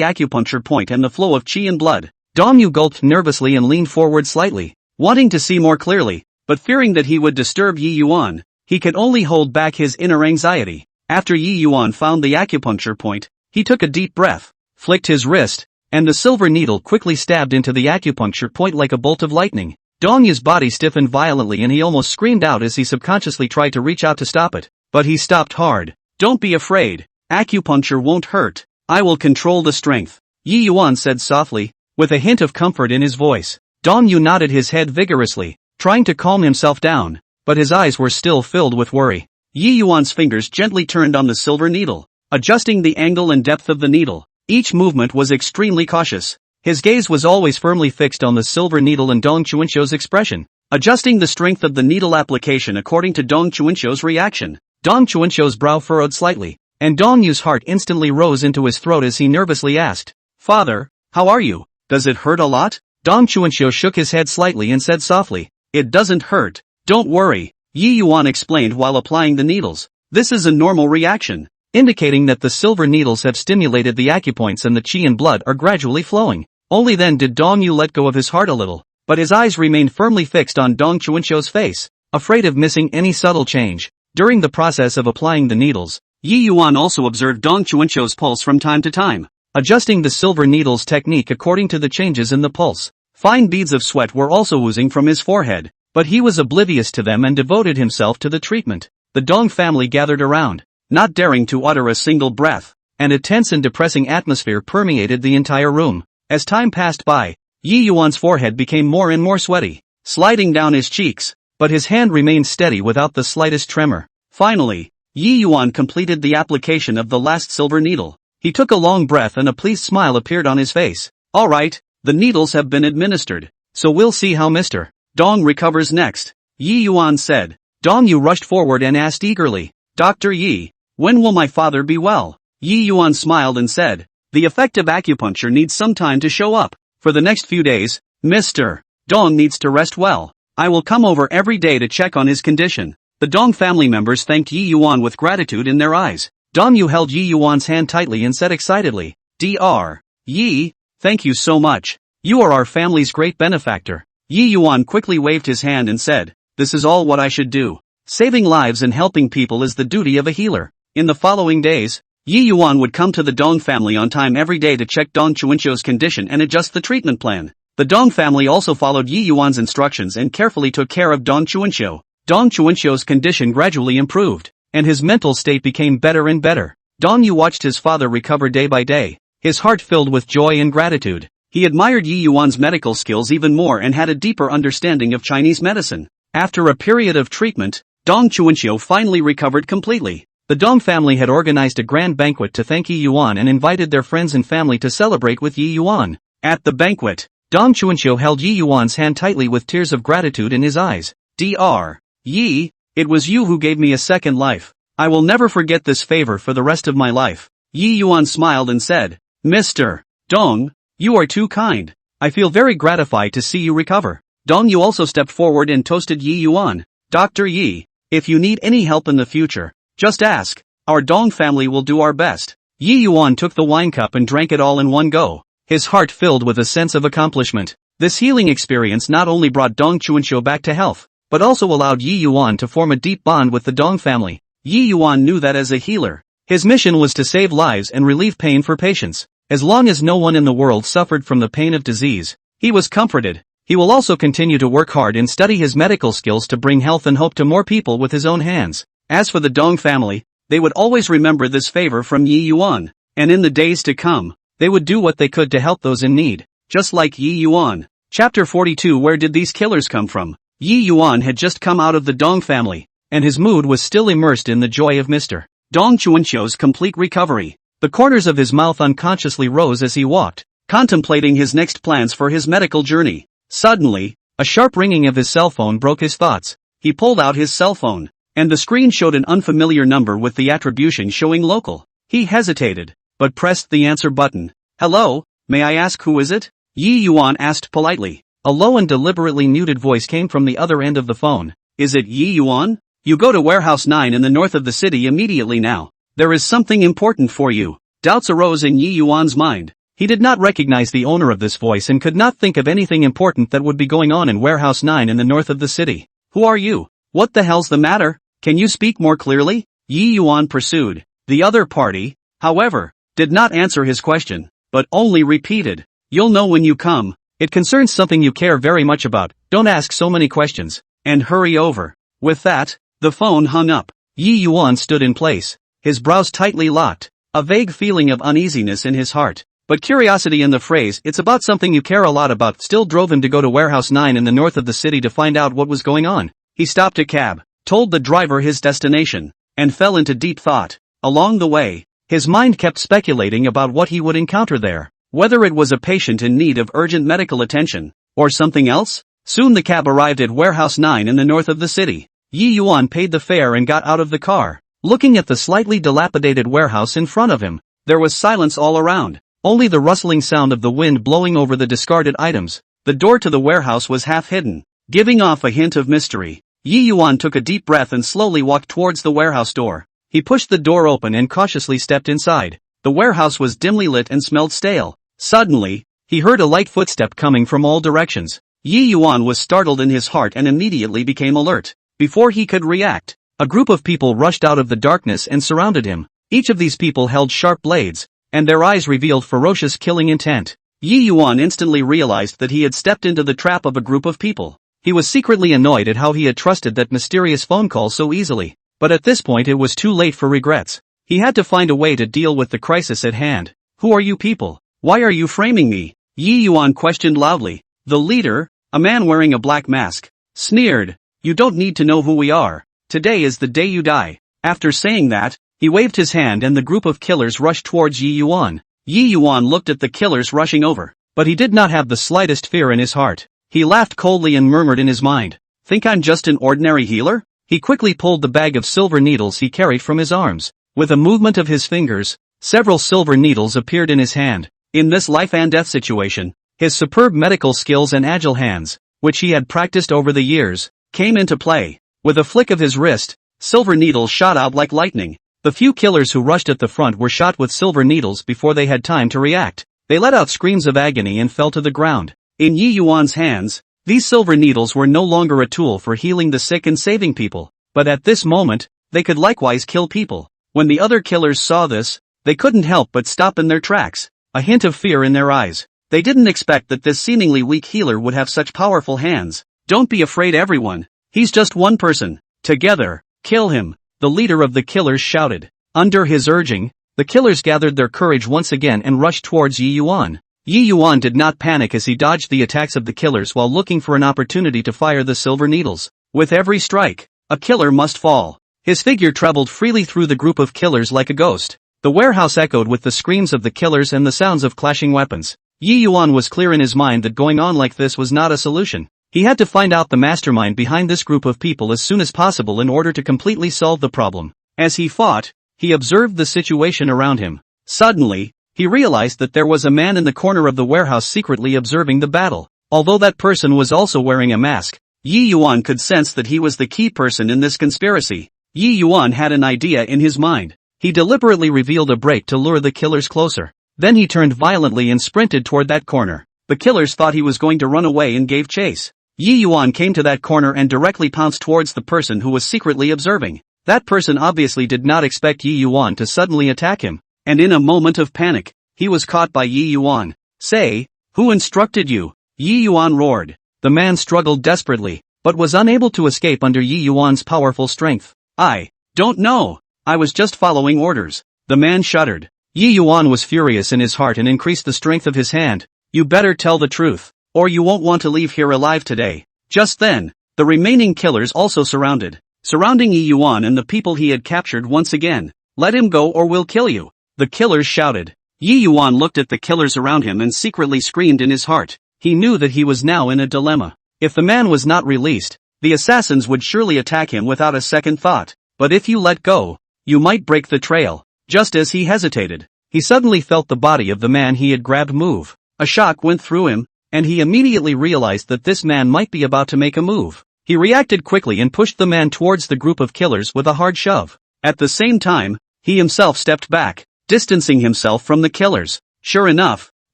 [SPEAKER 1] acupuncture point and the flow of qi and blood. Dong Yu gulped nervously and leaned forward slightly, wanting to see more clearly, but fearing that he would disturb Yi Yuan. He could only hold back his inner anxiety. After Yi Yuan found the acupuncture point, he took a deep breath, flicked his wrist, and the silver needle quickly stabbed into the acupuncture point like a bolt of lightning. Dong Yu's body stiffened violently and he almost screamed out as he subconsciously tried to reach out to stop it, but he stopped hard. Don't be afraid. Acupuncture won't hurt. I will control the strength, Yi Yuan said softly, with a hint of comfort in his voice. Dong Yu nodded his head vigorously, trying to calm himself down, but his eyes were still filled with worry. Yi Yuan's fingers gently turned on the silver needle, adjusting the angle and depth of the needle. Each movement was extremely cautious. His gaze was always firmly fixed on the silver needle and Dong Chuanxiu's expression, adjusting the strength of the needle application according to Dong Chuanxiu's reaction. Dong Chuanxiu's brow furrowed slightly, and Dong Yu's heart instantly rose into his throat as he nervously asked, "Father, how are you? Does it hurt a lot?" Dong Chuanxiu shook his head slightly and said softly, "It doesn't hurt. Don't worry," Yi Yuan explained while applying the needles. "This is a normal reaction," indicating that the silver needles have stimulated the acupoints and the qi and blood are gradually flowing. Only then did Dong Yu let go of his heart a little, but his eyes remained firmly fixed on Dong Chuanxiu's face, afraid of missing any subtle change. During the process of applying the needles, Yi Yuan also observed Dong Chuanxiu's pulse from time to time, adjusting the silver needle's technique according to the changes in the pulse. Fine beads of sweat were also oozing from his forehead, but he was oblivious to them and devoted himself to the treatment. The Dong family gathered around, not daring to utter a single breath, and a tense and depressing atmosphere permeated the entire room. As time passed by, Yi Yuan's forehead became more and more sweaty, sliding down his cheeks, but his hand remained steady without the slightest tremor. Finally, Yi Yuan completed the application of the last silver needle. He took a long breath and a pleased smile appeared on his face. "All right, the needles have been administered, so we'll see how Mr. Dong recovers next," Yi Yuan said. Dong Yu rushed forward and asked eagerly, "Dr. Yi, when will my father be well?" Yi Yuan smiled and said, "The effect of acupuncture needs some time to show up. For the next few days, Mr. Dong needs to rest well. I will come over every day to check on his condition." The Dong family members thanked Yi Yuan with gratitude in their eyes. Dong Yu held Yi Yuan's hand tightly and said excitedly, "Dr. Yi, thank you so much. You are our family's great benefactor." Yi Yuan quickly waved his hand and said, "This is all what I should do. Saving lives and helping people is the duty of a healer." In the following days, Yi Yuan would come to the Dong family on time every day to check Dong Chuanxiu's condition and adjust the treatment plan. The Dong family also followed Yi Yuan's instructions and carefully took care of Dong Chuanxiu. Dong Chuanxiu's condition gradually improved, and his mental state became better and better. Dong Yu watched his father recover day by day, his heart filled with joy and gratitude. He admired Yi Yuan's medical skills even more and had a deeper understanding of Chinese medicine. After a period of treatment, Dong Chuanxiu finally recovered completely. The Dong family had organized a grand banquet to thank Yi Yuan and invited their friends and family to celebrate with Yi Yuan. At the banquet, Dong Chuanxiu held Yi Yuan's hand tightly with tears of gratitude in his eyes. "Dr. Yi, it was you who gave me a second life. I will never forget this favor for the rest of my life." Yi Yuan smiled and said, "Mr. Dong, you are too kind. I feel very gratified to see you recover." Dong Yu also stepped forward and toasted Yi Yuan. "Dr. Yi, if you need any help in the future, just ask. Our Dong family will do our best." Yi Yuan took the wine cup and drank it all in one go, his heart filled with a sense of accomplishment. This healing experience not only brought Dong Chuanxiu back to health, but also allowed Yi Yuan to form a deep bond with the Dong family. Yi Yuan knew that as a healer, his mission was to save lives and relieve pain for patients. As long as no one in the world suffered from the pain of disease, he was comforted. He will also continue to work hard and study his medical skills to bring health and hope to more people with his own hands. As for the Dong family, they would always remember this favor from Yi Yuan, and in the days to come, they would do what they could to help those in need, just like Yi Yuan. Chapter 42. Where did these killers come from? Yi Yuan had just come out of the Dong family, and his mood was still immersed in the joy of Mr. Dong Chuanqiu's complete recovery. The corners of his mouth unconsciously rose as he walked, contemplating his next plans for his medical journey. Suddenly, a sharp ringing of his cell phone broke his thoughts. He pulled out his cell phone, and the screen showed an unfamiliar number with the attribution showing local. He hesitated, but pressed the answer button. Hello, may I ask who is it? Yi Yuan asked politely. A low and deliberately muted voice came from the other end of the phone. Is it Yi Yuan? You go to Warehouse 9 in the north of the city immediately now. There is something important for you. Doubts arose in Yi Yuan's mind. He did not recognize the owner of this voice and could not think of anything important that would be going on in Warehouse 9 in the north of the city. Who are you? What the hell's the matter? Can you speak more clearly? Yi Yuan pursued. The other party, however, did not answer his question, but only repeated. You'll know when you come. It concerns something you care very much about. Don't ask so many questions, and hurry over. With that, the phone hung up. Yi Yuan stood in place, his brows tightly locked, a vague feeling of uneasiness in his heart. But curiosity in the phrase, "it's about something you care a lot about," still drove him to go to Warehouse 9 in the north of the city to find out what was going on. He stopped a cab, told the driver his destination, and fell into deep thought. Along the way, his mind kept speculating about what he would encounter there, whether it was a patient in need of urgent medical attention, or something else. Soon the cab arrived at Warehouse 9 in the north of the city. Yi Yuan paid the fare and got out of the car. Looking at the slightly dilapidated warehouse in front of him, there was silence all around. Only the rustling sound of the wind blowing over the discarded items. The door to the warehouse was half hidden, giving off a hint of mystery. Yi Yuan took a deep breath and slowly walked towards the warehouse door. He pushed the door open and cautiously stepped inside. The warehouse was dimly lit and smelled stale. Suddenly, he heard a light footstep coming from all directions. Yi Yuan was startled in his heart and immediately became alert. Before he could react, a group of people rushed out of the darkness and surrounded him. Each of these people held sharp blades, and their eyes revealed ferocious killing intent. Yi Yuan instantly realized that he had stepped into the trap of a group of people. He was secretly annoyed at how he had trusted that mysterious phone call so easily, but at this point it was too late for regrets. He had to find a way to deal with the crisis at hand. Who are you people? Why are you framing me? Yi Yuan questioned loudly. The leader, a man wearing a black mask, sneered. You don't need to know who we are. Today is the day you die. After saying that, he waved his hand and the group of killers rushed towards Yi Yuan. Yi Yuan looked at the killers rushing over, but he did not have the slightest fear in his heart. He laughed coldly and murmured in his mind, "Think I'm just an ordinary healer?" He quickly pulled the bag of silver needles he carried from his arms. With a movement of his fingers, several silver needles appeared in his hand. In this life and death situation, his superb medical skills and agile hands, which he had practiced over the years, came into play. With a flick of his wrist, silver needles shot out like lightning. The few killers who rushed at the front were shot with silver needles before they had time to react. They let out screams of agony and fell to the ground. In Yi Yuan's hands, these silver needles were no longer a tool for healing the sick and saving people, but at this moment, they could likewise kill people. When the other killers saw this, they couldn't help but stop in their tracks, a hint of fear in their eyes. They didn't expect that this seemingly weak healer would have such powerful hands. Don't be afraid, everyone. He's just one person. Together, kill him, the leader of the killers shouted. Under his urging, the killers gathered their courage once again and rushed towards Yi Yuan. Yi Yuan did not panic as he dodged the attacks of the killers while looking for an opportunity to fire the silver needles. With every strike, a killer must fall. His figure traveled freely through the group of killers like a ghost. The warehouse echoed with the screams of the killers and the sounds of clashing weapons. Yi Yuan was clear in his mind that going on like this was not a solution. He had to find out the mastermind behind this group of people as soon as possible in order to completely solve the problem. As he fought, he observed the situation around him. Suddenly, he realized that there was a man in the corner of the warehouse secretly observing the battle. Although that person was also wearing a mask, Yi Yuan could sense that he was the key person in this conspiracy. Yi Yuan had an idea in his mind. He deliberately revealed a break to lure the killers closer. Then he turned violently and sprinted toward that corner. The killers thought he was going to run away and gave chase. Yi Yuan came to that corner and directly pounced towards the person who was secretly observing. That person obviously did not expect Yi Yuan to suddenly attack him, and in a moment of panic, he was caught by Yi Yuan. "Say, who instructed you?" Yi Yuan roared. The man struggled desperately, but was unable to escape under Yi Yuan's powerful strength. "I don't know. I was just following orders." The man shuddered. Yi Yuan was furious in his heart and increased the strength of his hand. "You better tell the truth, or you won't want to leave here alive today." Just then, the remaining killers also surrounding Yi Yuan and the people he had captured once again. "Let him go or we'll kill you," the killers shouted. Yi Yuan looked at the killers around him and secretly screamed in his heart. He knew that he was now in a dilemma. If the man was not released, the assassins would surely attack him without a second thought. But if you let go, you might break the trail. Just as he hesitated, he suddenly felt the body of the man he had grabbed move. A shock went through him, and he immediately realized that this man might be about to make a move. He reacted quickly and pushed the man towards the group of killers with a hard shove. At the same time, he himself stepped back, distancing himself from the killers. Sure enough,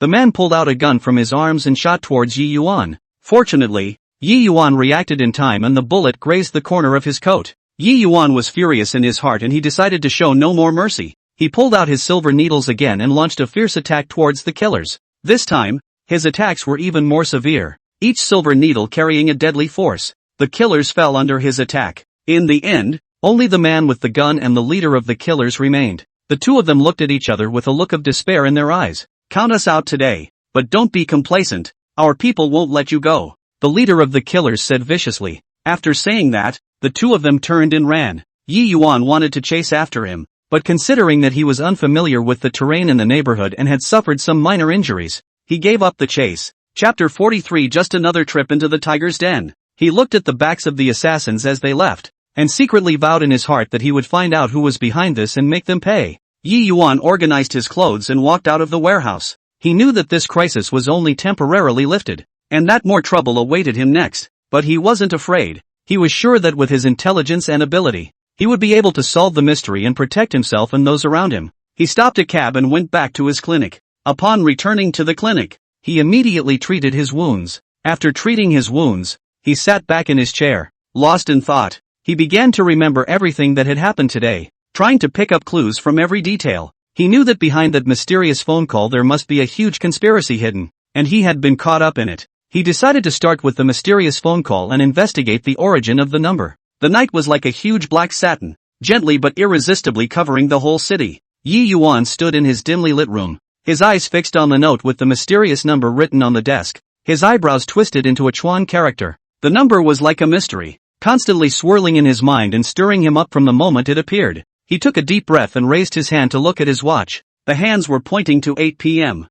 [SPEAKER 1] the man pulled out a gun from his arms and shot towards Yi Yuan. Fortunately, Yi Yuan reacted in time and the bullet grazed the corner of his coat. Yi Yuan was furious in his heart and he decided to show no more mercy. He pulled out his silver needles again and launched a fierce attack towards the killers. This time, his attacks were even more severe, each silver needle carrying a deadly force. The killers fell under his attack. In the end, only the man with the gun and the leader of the killers remained. The two of them looked at each other with a look of despair in their eyes. "Count us out today, but don't be complacent. Our people won't let you go," the leader of the killers said viciously. After saying that, the two of them turned and ran. Yi Yuan wanted to chase after him, but considering that he was unfamiliar with the terrain in the neighborhood and had suffered some minor injuries, he gave up the chase. Chapter 43. Just another trip into the tiger's den. He looked at the backs of the assassins as they left, and secretly vowed in his heart that he would find out who was behind this and make them pay. Yi Yuan organized his clothes and walked out of the warehouse. He knew that this crisis was only temporarily lifted, and that more trouble awaited him next, but he wasn't afraid. He was sure that with his intelligence and ability, he would be able to solve the mystery and protect himself and those around him. He stopped a cab and went back to his clinic. Upon returning to the clinic, he immediately treated his wounds. After treating his wounds, he sat back in his chair, lost in thought. He began to remember everything that had happened today, trying to pick up clues from every detail. He knew that behind that mysterious phone call there must be a huge conspiracy hidden, and he had been caught up in it. He decided to start with the mysterious phone call and investigate the origin of the number. The night was like a huge black satin, gently but irresistibly covering the whole city. Yi Yuan stood in his dimly lit room, his eyes fixed on the note with the mysterious number written on the desk, his eyebrows twisted into a Chuan character. The number was like a mystery, constantly swirling in his mind and stirring him up from the moment it appeared. He took a deep breath and raised his hand to look at his watch. The hands were pointing to 8 p.m.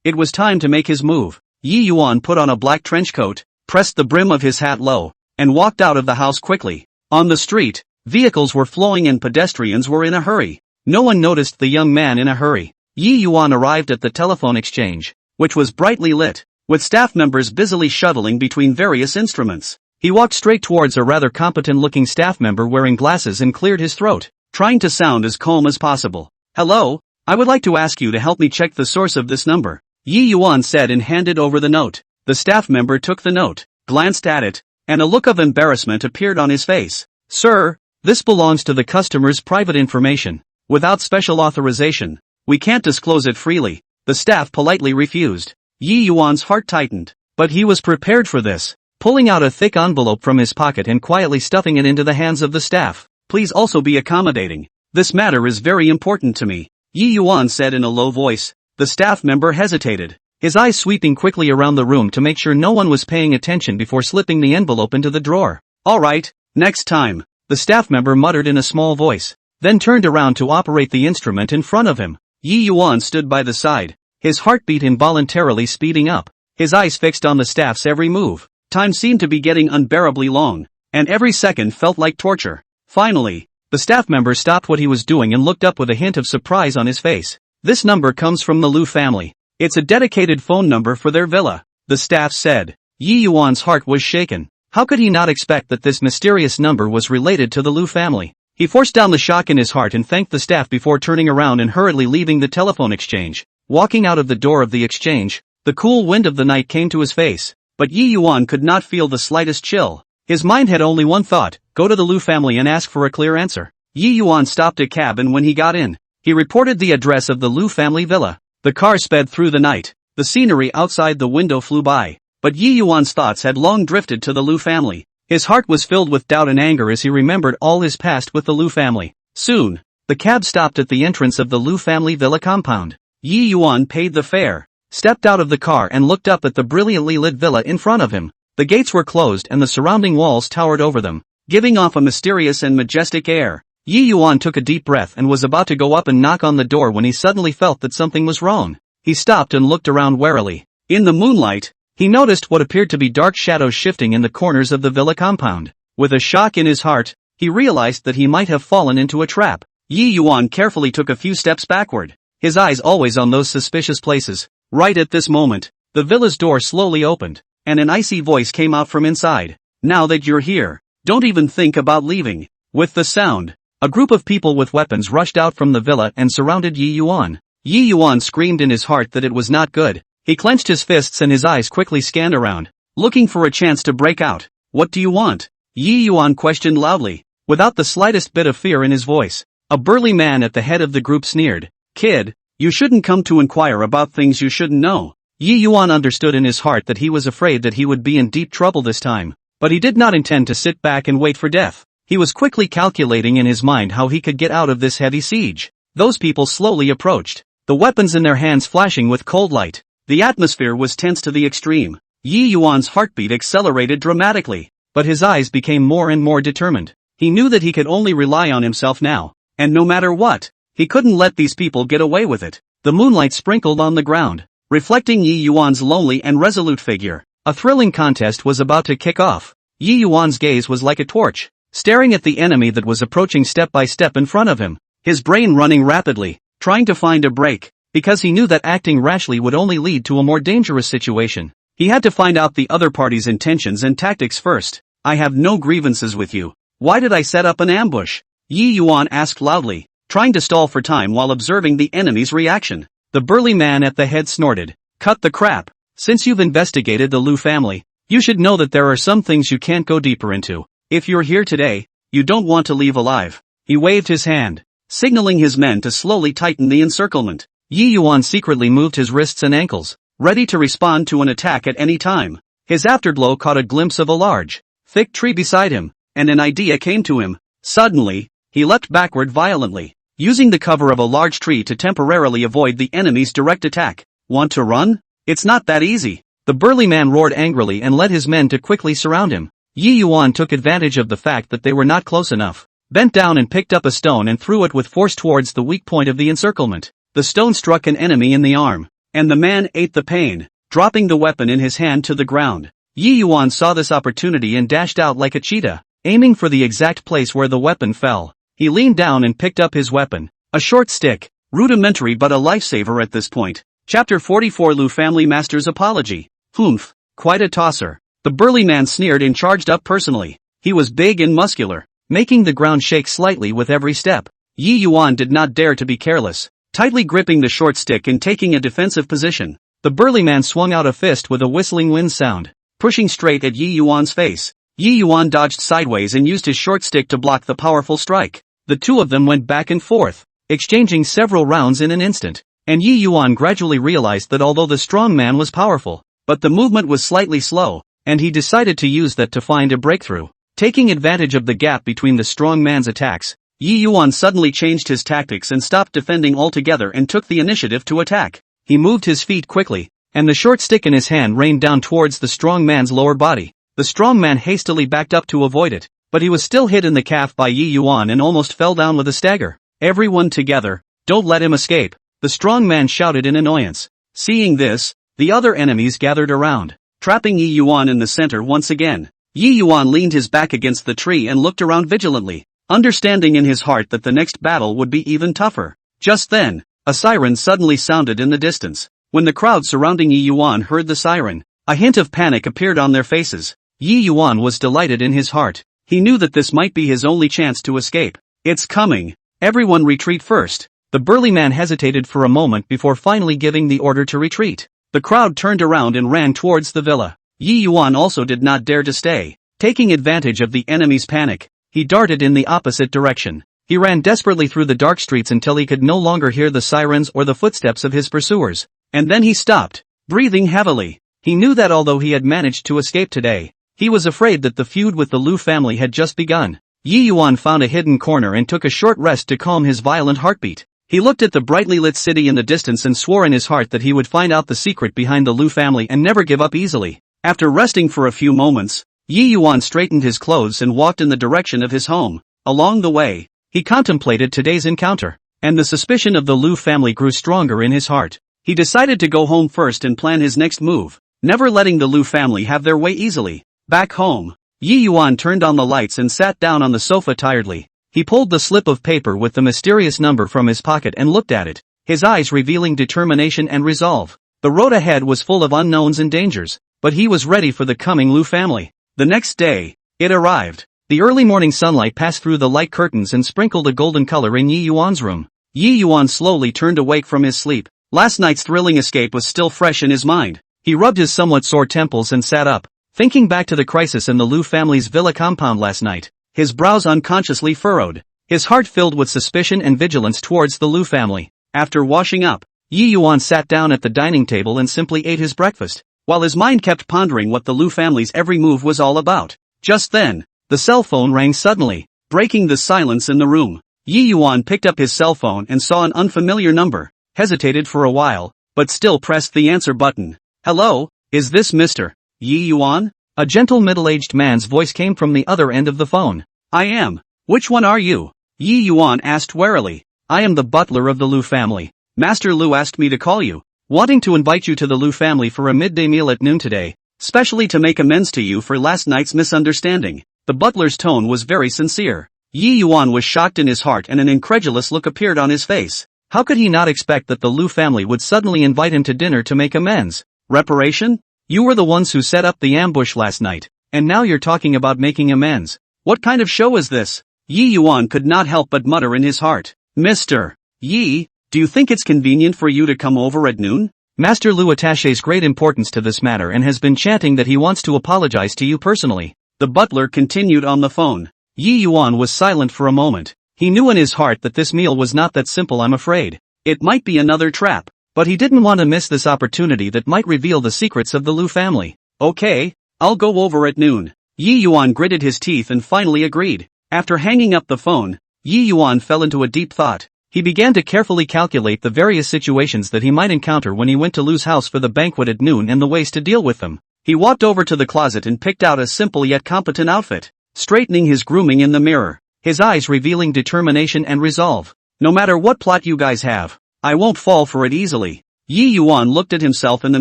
[SPEAKER 1] It was time to make his move. Yi Yuan put on a black trench coat, pressed the brim of his hat low, and walked out of the house quickly. On the street, vehicles were flowing and pedestrians were in a hurry. No one noticed the young man in a hurry. Yi Yuan arrived at the telephone exchange, which was brightly lit, with staff members busily shuttling between various instruments. He walked straight towards a rather competent-looking staff member wearing glasses and cleared his throat, trying to sound as calm as possible. "Hello, I would like to ask you to help me check the source of this number," Yi Yuan said and handed over the note. The staff member took the note, glanced at it, and a look of embarrassment appeared on his face. "Sir, this belongs to the customer's private information. Without special authorization, we can't disclose it freely," the staff politely refused. Yi Yuan's heart tightened, but he was prepared for this. Pulling out a thick envelope from his pocket and quietly stuffing it into the hands of the staff. "Please also be accommodating. This matter is very important to me," Yi Yuan said in a low voice. The staff member hesitated, his eyes sweeping quickly around the room to make sure no one was paying attention before slipping the envelope into the drawer. "All right, next time," the staff member muttered in a small voice, then turned around to operate the instrument in front of him. Yi Yuan stood by the side, his heartbeat involuntarily speeding up, his eyes fixed on the staff's every move. Time seemed to be getting unbearably long, and every second felt like torture. Finally, the staff member stopped what he was doing and looked up with a hint of surprise on his face. "This number comes from the Liu family. It's a dedicated phone number for their villa," the staff said. Yi Yuan's heart was shaken. How could he not expect that this mysterious number was related to the Liu family? He forced down the shock in his heart and thanked the staff before turning around and hurriedly leaving the telephone exchange. Walking out of the door of the exchange, the cool wind of the night came to his face. but Yi Yuan could not feel the slightest chill. His mind had only one thought: go to the Lu family and ask for a clear answer. Yi Yuan stopped a cab, and when he got in, he reported the address of the Lu family villa. The car sped through the night. The scenery outside the window flew by, but Yi Yuan's thoughts had long drifted to the Lu family. His heart was filled with doubt and anger as he remembered all his past with the Lu family. Soon, the cab stopped at the entrance of the Lu family villa compound. Yi Yuan paid the fare, stepped out of the car and looked up at the brilliantly lit villa in front of him. The gates were closed and the surrounding walls towered over them, giving off a mysterious and majestic air. Yi Yuan took a deep breath and was about to go up and knock on the door when he suddenly felt that something was wrong. He stopped and looked around warily. In the moonlight, he noticed what appeared to be dark shadows shifting in the corners of the villa compound. With a shock in his heart, he realized that he might have fallen into a trap. Yi Yuan carefully took a few steps backward, his eyes always on those suspicious places. Right at this moment, the villa's door slowly opened, and an icy voice came out from inside. Now that you're here, don't even think about leaving. With the sound, a group of people with weapons rushed out from the villa and surrounded Yi Yuan. Yi Yuan screamed in his heart that it was not good. He clenched his fists and his eyes quickly scanned around, looking for a chance to break out. What do you want? Yi Yuan questioned loudly, without the slightest bit of fear in his voice. A burly man at the head of the group sneered. Kid, you shouldn't come to inquire about things you shouldn't know. Yi Yuan understood in his heart that he was afraid that he would be in deep trouble this time, but he did not intend to sit back and wait for death. He was quickly calculating in his mind how he could get out of this heavy siege. Those people slowly approached, the weapons in their hands flashing with cold light. The atmosphere was tense to the extreme. Yi Yuan's heartbeat accelerated dramatically, but his eyes became more and more determined. He knew that he could only rely on himself now, and no matter what, he couldn't let these people get away with it. The moonlight sprinkled on the ground, reflecting Yi Yuan's lonely and resolute figure. A thrilling contest was about to kick off. Yi Yuan's gaze was like a torch, staring at the enemy that was approaching step by step in front of him, his brain running rapidly, trying to find a break, because he knew that acting rashly would only lead to a more dangerous situation. He had to find out the other party's intentions and tactics first. I have no grievances with you. Why did I set up an ambush? Yi Yuan asked loudly, trying to stall for time while observing the enemy's reaction. The burly man at the head snorted. Cut the crap. Since you've investigated the Lu family, you should know that there are some things you can't go deeper into. If you're here today, you don't want to leave alive. He waved his hand, signaling his men to slowly tighten the encirclement. Yi Yuan secretly moved his wrists and ankles, ready to respond to an attack at any time. His afterglow caught a glimpse of a large, thick tree beside him, and an idea came to him. Suddenly, he leapt backward violently, using the cover of a large tree to temporarily avoid the enemy's direct attack. Want to run? It's not that easy. The burly man roared angrily and led his men to quickly surround him. Yi Yuan took advantage of the fact that they were not close enough, bent down and picked up a stone and threw it with force towards the weak point of the encirclement. The stone struck an enemy in the arm, and the man ate the pain, dropping the weapon in his hand to the ground. Yi Yuan saw this opportunity and dashed out like a cheetah, aiming for the exact place where the weapon fell. He leaned down and picked up his weapon, a short stick, rudimentary but a lifesaver at this point. Chapter 44 Lu Family Master's Apology. Humph, quite a tosser. The burly man sneered and charged up personally. He was big and muscular, making the ground shake slightly with every step. Yi Yuan did not dare to be careless, tightly gripping the short stick and taking a defensive position. The burly man swung out a fist with a whistling wind sound, pushing straight at Yi Yuan's face. Yi Yuan dodged sideways and used his short stick to block the powerful strike. The two of them went back and forth, exchanging several rounds in an instant, and Yi Yuan gradually realized that although the strong man was powerful, but the movement was slightly slow, and he decided to use that to find a breakthrough. Taking advantage of the gap between the strong man's attacks, Yi Yuan suddenly changed his tactics and stopped defending altogether and took the initiative to attack. He moved his feet quickly, and the short stick in his hand rained down towards the strong man's lower body. The strong man hastily backed up to avoid it, but he was still hit in the calf by Yi Yuan and almost fell down with a stagger. Everyone together, don't let him escape, the strong man shouted in annoyance. Seeing this, the other enemies gathered around, trapping Yi Yuan in the center once again. Yi Yuan leaned his back against the tree and looked around vigilantly, understanding in his heart that the next battle would be even tougher. Just then, a siren suddenly sounded in the distance. When the crowd surrounding Yi Yuan heard the siren, a hint of panic appeared on their faces. Yi Yuan was delighted in his heart. He knew that this might be his only chance to escape. It's coming. Everyone retreat first. The burly man hesitated for a moment before finally giving the order to retreat. The crowd turned around and ran towards the villa. Yi Yuan also did not dare to stay. Taking advantage of the enemy's panic, he darted in the opposite direction. He ran desperately through the dark streets until he could no longer hear the sirens or the footsteps of his pursuers. And then he stopped, breathing heavily. He knew that although he had managed to escape today, he was afraid that the feud with the Lu family had just begun. Yi Yuan found a hidden corner and took a short rest to calm his violent heartbeat. He looked at the brightly lit city in the distance and swore in his heart that he would find out the secret behind the Lu family and never give up easily. After resting for a few moments, Yi Yuan straightened his clothes and walked in the direction of his home. Along the way, he contemplated today's encounter, and the suspicion of the Lu family grew stronger in his heart. He decided to go home first and plan his next move, never letting the Lu family have their way easily. Back home, Yi Yuan turned on the lights and sat down on the sofa tiredly. He pulled the slip of paper with the mysterious number from his pocket and looked at it, his eyes revealing determination and resolve. The road ahead was full of unknowns and dangers, but he was ready for the coming Lu family. The next day, it arrived. The early morning sunlight passed through the light curtains and sprinkled a golden color in Yi Yuan's room. Yi Yuan slowly turned awake from his sleep. Last night's thrilling escape was still fresh in his mind. He rubbed his somewhat sore temples and sat up, thinking back to the crisis in the Lu family's villa compound last night. His brows unconsciously furrowed, his heart filled with suspicion and vigilance towards the Lu family. After washing up, Yi Yuan sat down at the dining table and simply ate his breakfast, while his mind kept pondering what the Lu family's every move was all about. Just then, the cell phone rang suddenly, breaking the silence in the room. Yi Yuan picked up his cell phone and saw an unfamiliar number, hesitated for a while, but still pressed the answer button. Hello, is this Mr. Yi Yuan? A gentle middle-aged man's voice came from the other end of the phone. I am. Which one are you? Yi Yuan asked warily. I am the butler of the Lu family. Master Lu asked me to call you, wanting to invite you to the Lu family for a midday meal at noon today, specially to make amends to you for last night's misunderstanding. The butler's tone was very sincere. Yi Yuan was shocked in his heart and an incredulous look appeared on his face. How could he not expect that the Lu family would suddenly invite him to dinner to make amends? Reparation? You were the ones who set up the ambush last night, and now you're talking about making amends. What kind of show is this? Yi Yuan could not help but mutter in his heart. Mr. Yi, do you think it's convenient for you to come over at noon? Master Lu attaches great importance to this matter and has been chanting that he wants to apologize to you personally. The butler continued on the phone. Yi Yuan was silent for a moment. He knew in his heart that this meal was not that simple, I'm afraid. It might be another trap, but he didn't want to miss this opportunity that might reveal the secrets of the Lu family. Okay, I'll go over at noon. Yi Yuan gritted his teeth and finally agreed. After hanging up the phone, Yi Yuan fell into a deep thought. He began to carefully calculate the various situations that he might encounter when he went to Lu's house for the banquet at noon and the ways to deal with them. He walked over to the closet and picked out a simple yet competent outfit, straightening his grooming in the mirror, his eyes revealing determination and resolve. No matter what plot you guys have, I won't fall for it easily. Yi Yuan looked at himself in the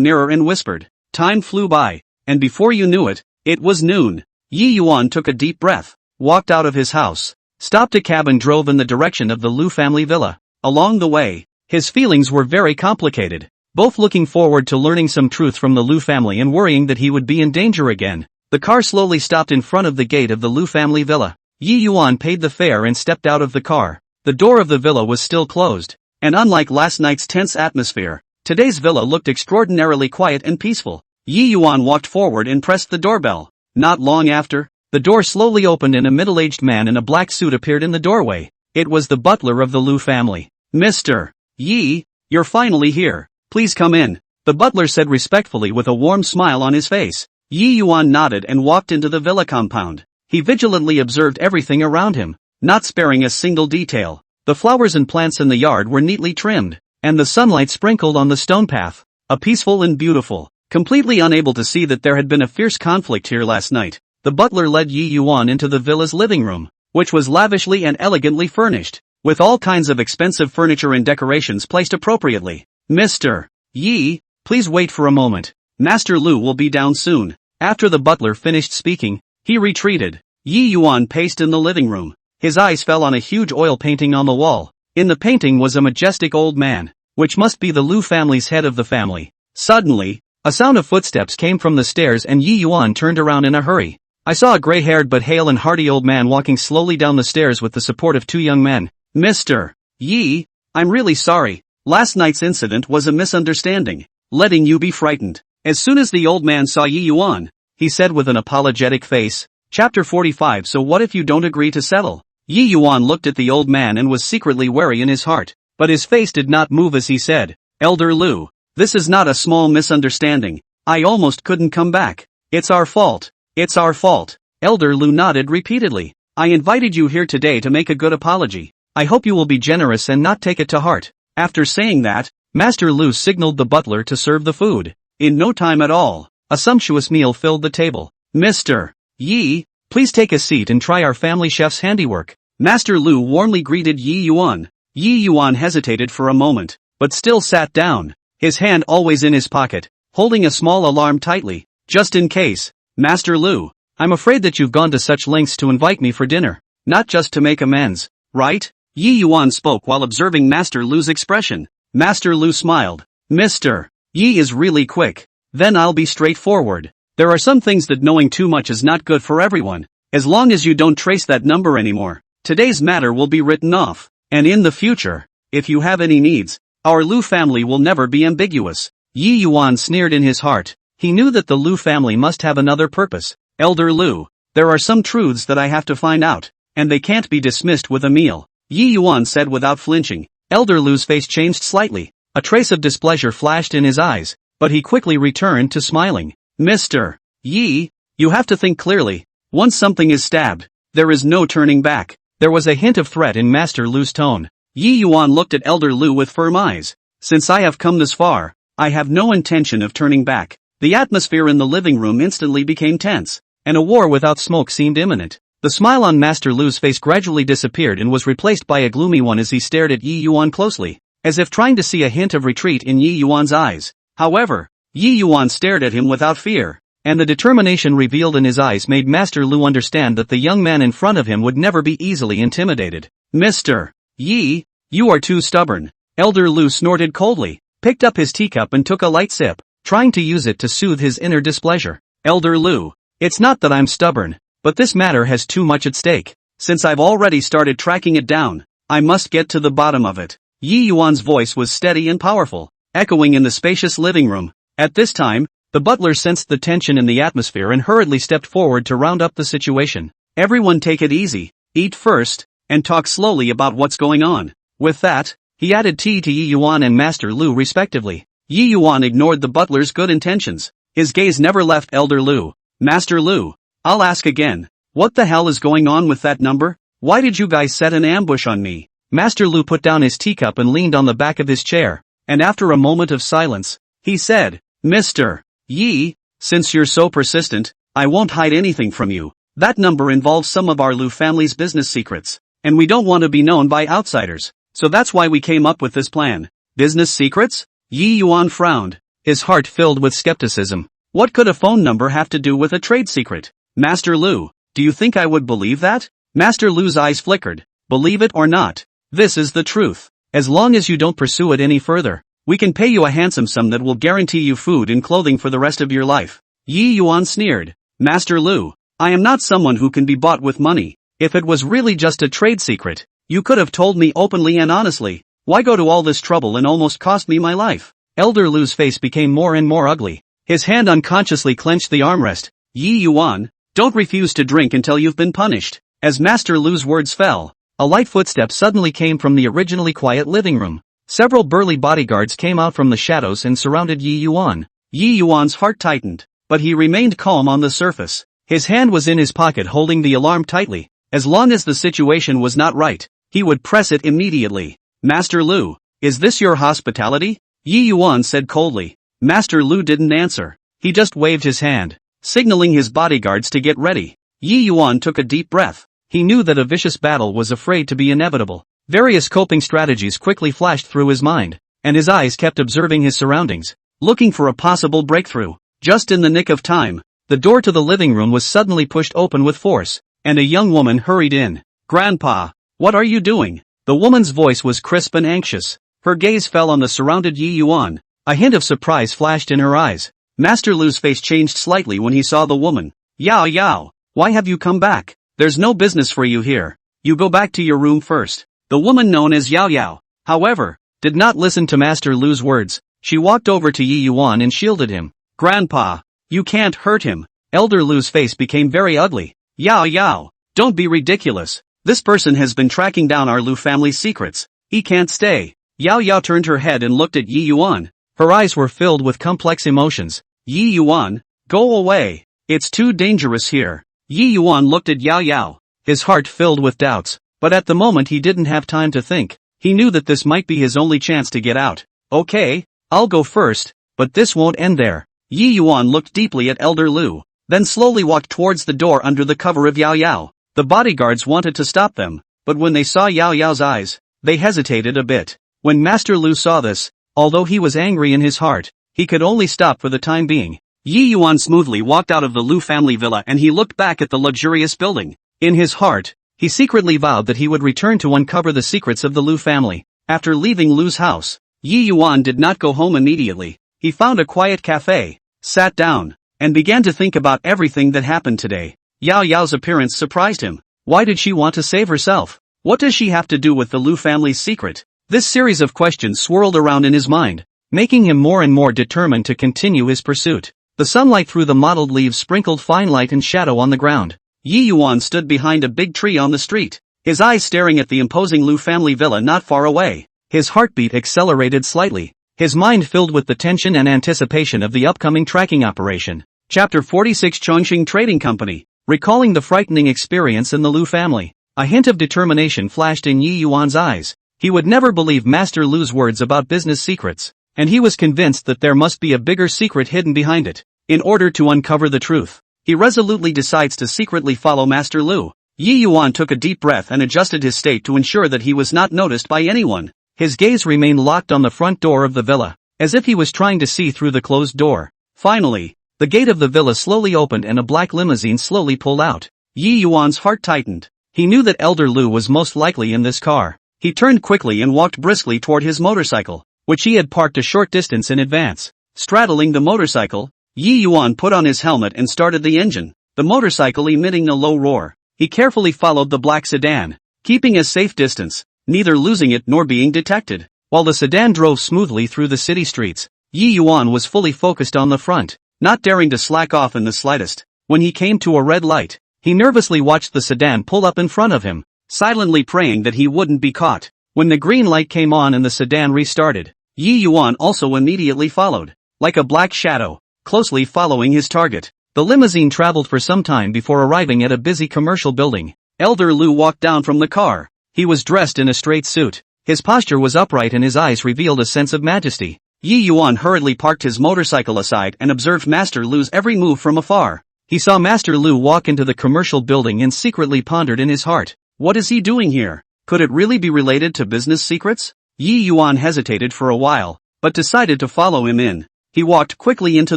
[SPEAKER 1] mirror and whispered. Time flew by, and before you knew it, it was noon. Yi Yuan took a deep breath, walked out of his house, stopped a cab and drove in the direction of the Lu family villa. Along the way, his feelings were very complicated, both looking forward to learning some truth from the Lu family and worrying that he would be in danger again. The car slowly stopped in front of the gate of the Lu family villa. Yi Yuan paid the fare and stepped out of the car. The door of the villa was still closed, and unlike last night's tense atmosphere, today's villa looked extraordinarily quiet and peaceful. Yi Yuan walked forward and pressed the doorbell. Not long after, the door slowly opened and a middle-aged man in a black suit appeared in the doorway. It was the butler of the Lu family. Mr. Yi, you're finally here. Please come in, the butler said respectfully with a warm smile on his face. Yi Yuan nodded and walked into the villa compound. He vigilantly observed everything around him, not sparing a single detail. The flowers and plants in the yard were neatly trimmed, and the sunlight sprinkled on the stone path. A peaceful and beautiful. Completely unable to see that there had been a fierce conflict here last night, the butler led Yi Yuan into the villa's living room, which was lavishly and elegantly furnished, with all kinds of expensive furniture and decorations placed appropriately. Mr. Yi, please wait for a moment. Master Lu will be down soon. After the butler finished speaking, he retreated. Yi Yuan paced in the living room. His eyes fell on a huge oil painting on the wall. In the painting was a majestic old man, which must be the Lu family's head of the family. Suddenly, a sound of footsteps came from the stairs and Yi Yuan turned around in a hurry. I saw a gray-haired but hale and hearty old man walking slowly down the stairs with the support of two young men. Mr. Yi, I'm really sorry. Last night's incident was a misunderstanding, letting you be frightened. As soon as the old man saw Yi Yuan, he said with an apologetic face, Chapter 45 So what if you don't agree to settle? Yi Yuan looked at the old man and was secretly wary in his heart, but his face did not move as he said, Elder Lu, this is not a small misunderstanding. I almost couldn't come back. It's our fault. It's our fault. Elder Lu nodded repeatedly. I invited you here today to make a good apology. I hope you will be generous and not take it to heart. After saying that, Master Lu signaled the butler to serve the food. In no time at all, a sumptuous meal filled the table. Mr. Yi, please take a seat and try our family chef's handiwork. Master Lu warmly greeted Yi Yuan. Yi Yuan hesitated for a moment, but still sat down, his hand always in his pocket, holding a small alarm tightly. Just in case, Master Lu, I'm afraid that you've gone to such lengths to invite me for dinner, not just to make amends, right? Yi Yuan spoke while observing Master Lu's expression. Master Lu smiled. Mr. Yi is really quick. Then I'll be straightforward. There are some things that knowing too much is not good for everyone. As long as you don't trace that number anymore, today's matter will be written off. And in the future, if you have any needs, our Lu family will never be ambiguous. Yi Yuan sneered in his heart. He knew that the Lu family must have another purpose. Elder Lu, there are some truths that I have to find out, and they can't be dismissed with a meal. Yi Yuan said without flinching. Elder Lu's face changed slightly. A trace of displeasure flashed in his eyes, but he quickly returned to smiling. Mr. Yi, you have to think clearly. Once something is stabbed, there is no turning back. There was a hint of threat in Master Lu's tone. Yi Yuan looked at Elder Lu with firm eyes. Since I have come this far, I have no intention of turning back. The atmosphere in the living room instantly became tense, and a war without smoke seemed imminent. The smile on Master Lu's face gradually disappeared and was replaced by a gloomy one as he stared at Yi Yuan closely, as if trying to see a hint of retreat in Yi Yuan's eyes. However, Yi Yuan stared at him without fear, and the determination revealed in his eyes made Master Lu understand that the young man in front of him would never be easily intimidated. Mr. Yi, you are too stubborn. Elder Lu snorted coldly, picked up his teacup and took a light sip, trying to use it to soothe his inner displeasure. Elder Lu, it's not that I'm stubborn, but this matter has too much at stake. Since I've already started tracking it down, I must get to the bottom of it. Yi Yuan's voice was steady and powerful, echoing in the spacious living room. At this time, the butler sensed the tension in the atmosphere and hurriedly stepped forward to round up the situation. Everyone take it easy, eat first, and talk slowly about what's going on. With that, he added tea to Yi Yuan and Master Lu respectively. Yi Yuan ignored the butler's good intentions. His gaze never left Elder Lu. Master Lu, I'll ask again. What the hell is going on with that number? Why did you guys set an ambush on me? Master Lu put down his teacup and leaned on the back of his chair, and after a moment of silence, he said, Mr. Yi, since you're so persistent, I won't hide anything from you. That number involves some of our Lu family's business secrets, and we don't want to be known by outsiders, so that's why we came up with this plan. Business secrets? Yi Yuan frowned, his heart filled with skepticism. What could a phone number have to do with a trade secret? Master Lu, do you think I would believe that? Master Lu's eyes flickered. Believe it or not, this is the truth. As long as you don't pursue it any further, we can pay you a handsome sum that will guarantee you food and clothing for the rest of your life. Yi Yuan sneered. Master Lu, I am not someone who can be bought with money. If it was really just a trade secret, you could have told me openly and honestly. Why go to all this trouble and almost cost me my life? Elder Lu's face became more and more ugly. His hand unconsciously clenched the armrest. Yi Yuan, don't refuse to drink until you've been punished. As Master Lu's words fell, a light footstep suddenly came from the originally quiet living room. Several burly bodyguards came out from the shadows and surrounded Yi Yuan. Yi Yuan's heart tightened, but he remained calm on the surface. His hand was in his pocket holding the alarm tightly. As long as the situation was not right, he would press it immediately. Master Lu, is this your hospitality? Yi Yuan said coldly. Master Lu didn't answer. He just waved his hand, signaling his bodyguards to get ready. Yi Yuan took a deep breath. He knew that a vicious battle was afraid to be inevitable. Various coping strategies quickly flashed through his mind, and his eyes kept observing his surroundings, looking for a possible breakthrough. Just in the nick of time, the door to the living room was suddenly pushed open with force, and a young woman hurried in. Grandpa, what are you doing? The woman's voice was crisp and anxious. Her gaze fell on the surrounded Yi Yuan. A hint of surprise flashed in her eyes. Master Lu's face changed slightly when he saw the woman. Yao Yao, why have you come back? There's no business for you here. You go back to your room first. The woman known as Yao Yao, however, did not listen to Master Lu's words. She walked over to Yi Yuan and shielded him. Grandpa, you can't hurt him. Elder Lu's face became very ugly. Yao Yao, don't be ridiculous. This person has been tracking down our Lu family's secrets. He can't stay. Yao Yao turned her head and looked at Yi Yuan. Her eyes were filled with complex emotions. Yi Yuan, go away. It's too dangerous here. Yi Yuan looked at Yao Yao, his heart filled with doubts, but at the moment he didn't have time to think. He knew that this might be his only chance to get out. Okay, I'll go first, but this won't end there. Yi Yuan looked deeply at Elder Lu, then slowly walked towards the door under the cover of Yao Yao. The bodyguards wanted to stop them, but when they saw Yao Yao's eyes, they hesitated a bit. When Master Lu saw this, although he was angry in his heart, he could only stop for the time being. Yi Yuan smoothly walked out of the Lu family villa and he looked back at the luxurious building. In his heart, he secretly vowed that he would return to uncover the secrets of the Lu family. After leaving Lu's house, Yi Yuan did not go home immediately. He found a quiet cafe, sat down, and began to think about everything that happened today. Yao Yao's appearance surprised him. Why did she want to save herself? What does she have to do with the Lu family's secret? This series of questions swirled around in his mind, making him more and more determined to continue his pursuit. The sunlight through the mottled leaves sprinkled fine light and shadow on the ground. Yi Yuan stood behind a big tree on the street, his eyes staring at the imposing Lu family villa not far away. His heartbeat accelerated slightly, his mind filled with the tension and anticipation of the upcoming tracking operation. Chapter 46 Chongqing Trading Company. Recalling the frightening experience in the Lu family, a hint of determination flashed in Yi Yuan's eyes. He would never believe Master Lu's words about business secrets, and he was convinced that there must be a bigger secret hidden behind it. In order to uncover the truth, he resolutely decides to secretly follow Master Lu. Yi Yuan took a deep breath and adjusted his state to ensure that he was not noticed by anyone. His gaze remained locked on the front door of the villa, as if he was trying to see through the closed door. Finally, the gate of the villa slowly opened and a black limousine slowly pulled out. Yi Yuan's heart tightened. He knew that Elder Lu was most likely in this car. He turned quickly and walked briskly toward his motorcycle, which he had parked a short distance in advance. Straddling the motorcycle, Yi Yuan put on his helmet and started the engine, the motorcycle emitting a low roar. He carefully followed the black sedan, keeping a safe distance, neither losing it nor being detected. While the sedan drove smoothly through the city streets, Yi Yuan was fully focused on the front, not daring to slack off in the slightest. When he came to a red light, he nervously watched the sedan pull up in front of him, silently praying that he wouldn't be caught. When the green light came on and the sedan restarted, Yi Yuan also immediately followed, like a black shadow, closely following his target. The limousine traveled for some time before arriving at a busy commercial building. Elder Lu walked down from the car. He was dressed in a straight suit. His posture was upright and his eyes revealed a sense of majesty. Yi Yuan hurriedly parked his motorcycle aside and observed Master Lu's every move from afar. He saw Master Lu walk into the commercial building and secretly pondered in his heart. What is he doing here? Could it really be related to business secrets? Yi Yuan hesitated for a while, but decided to follow him in. He walked quickly into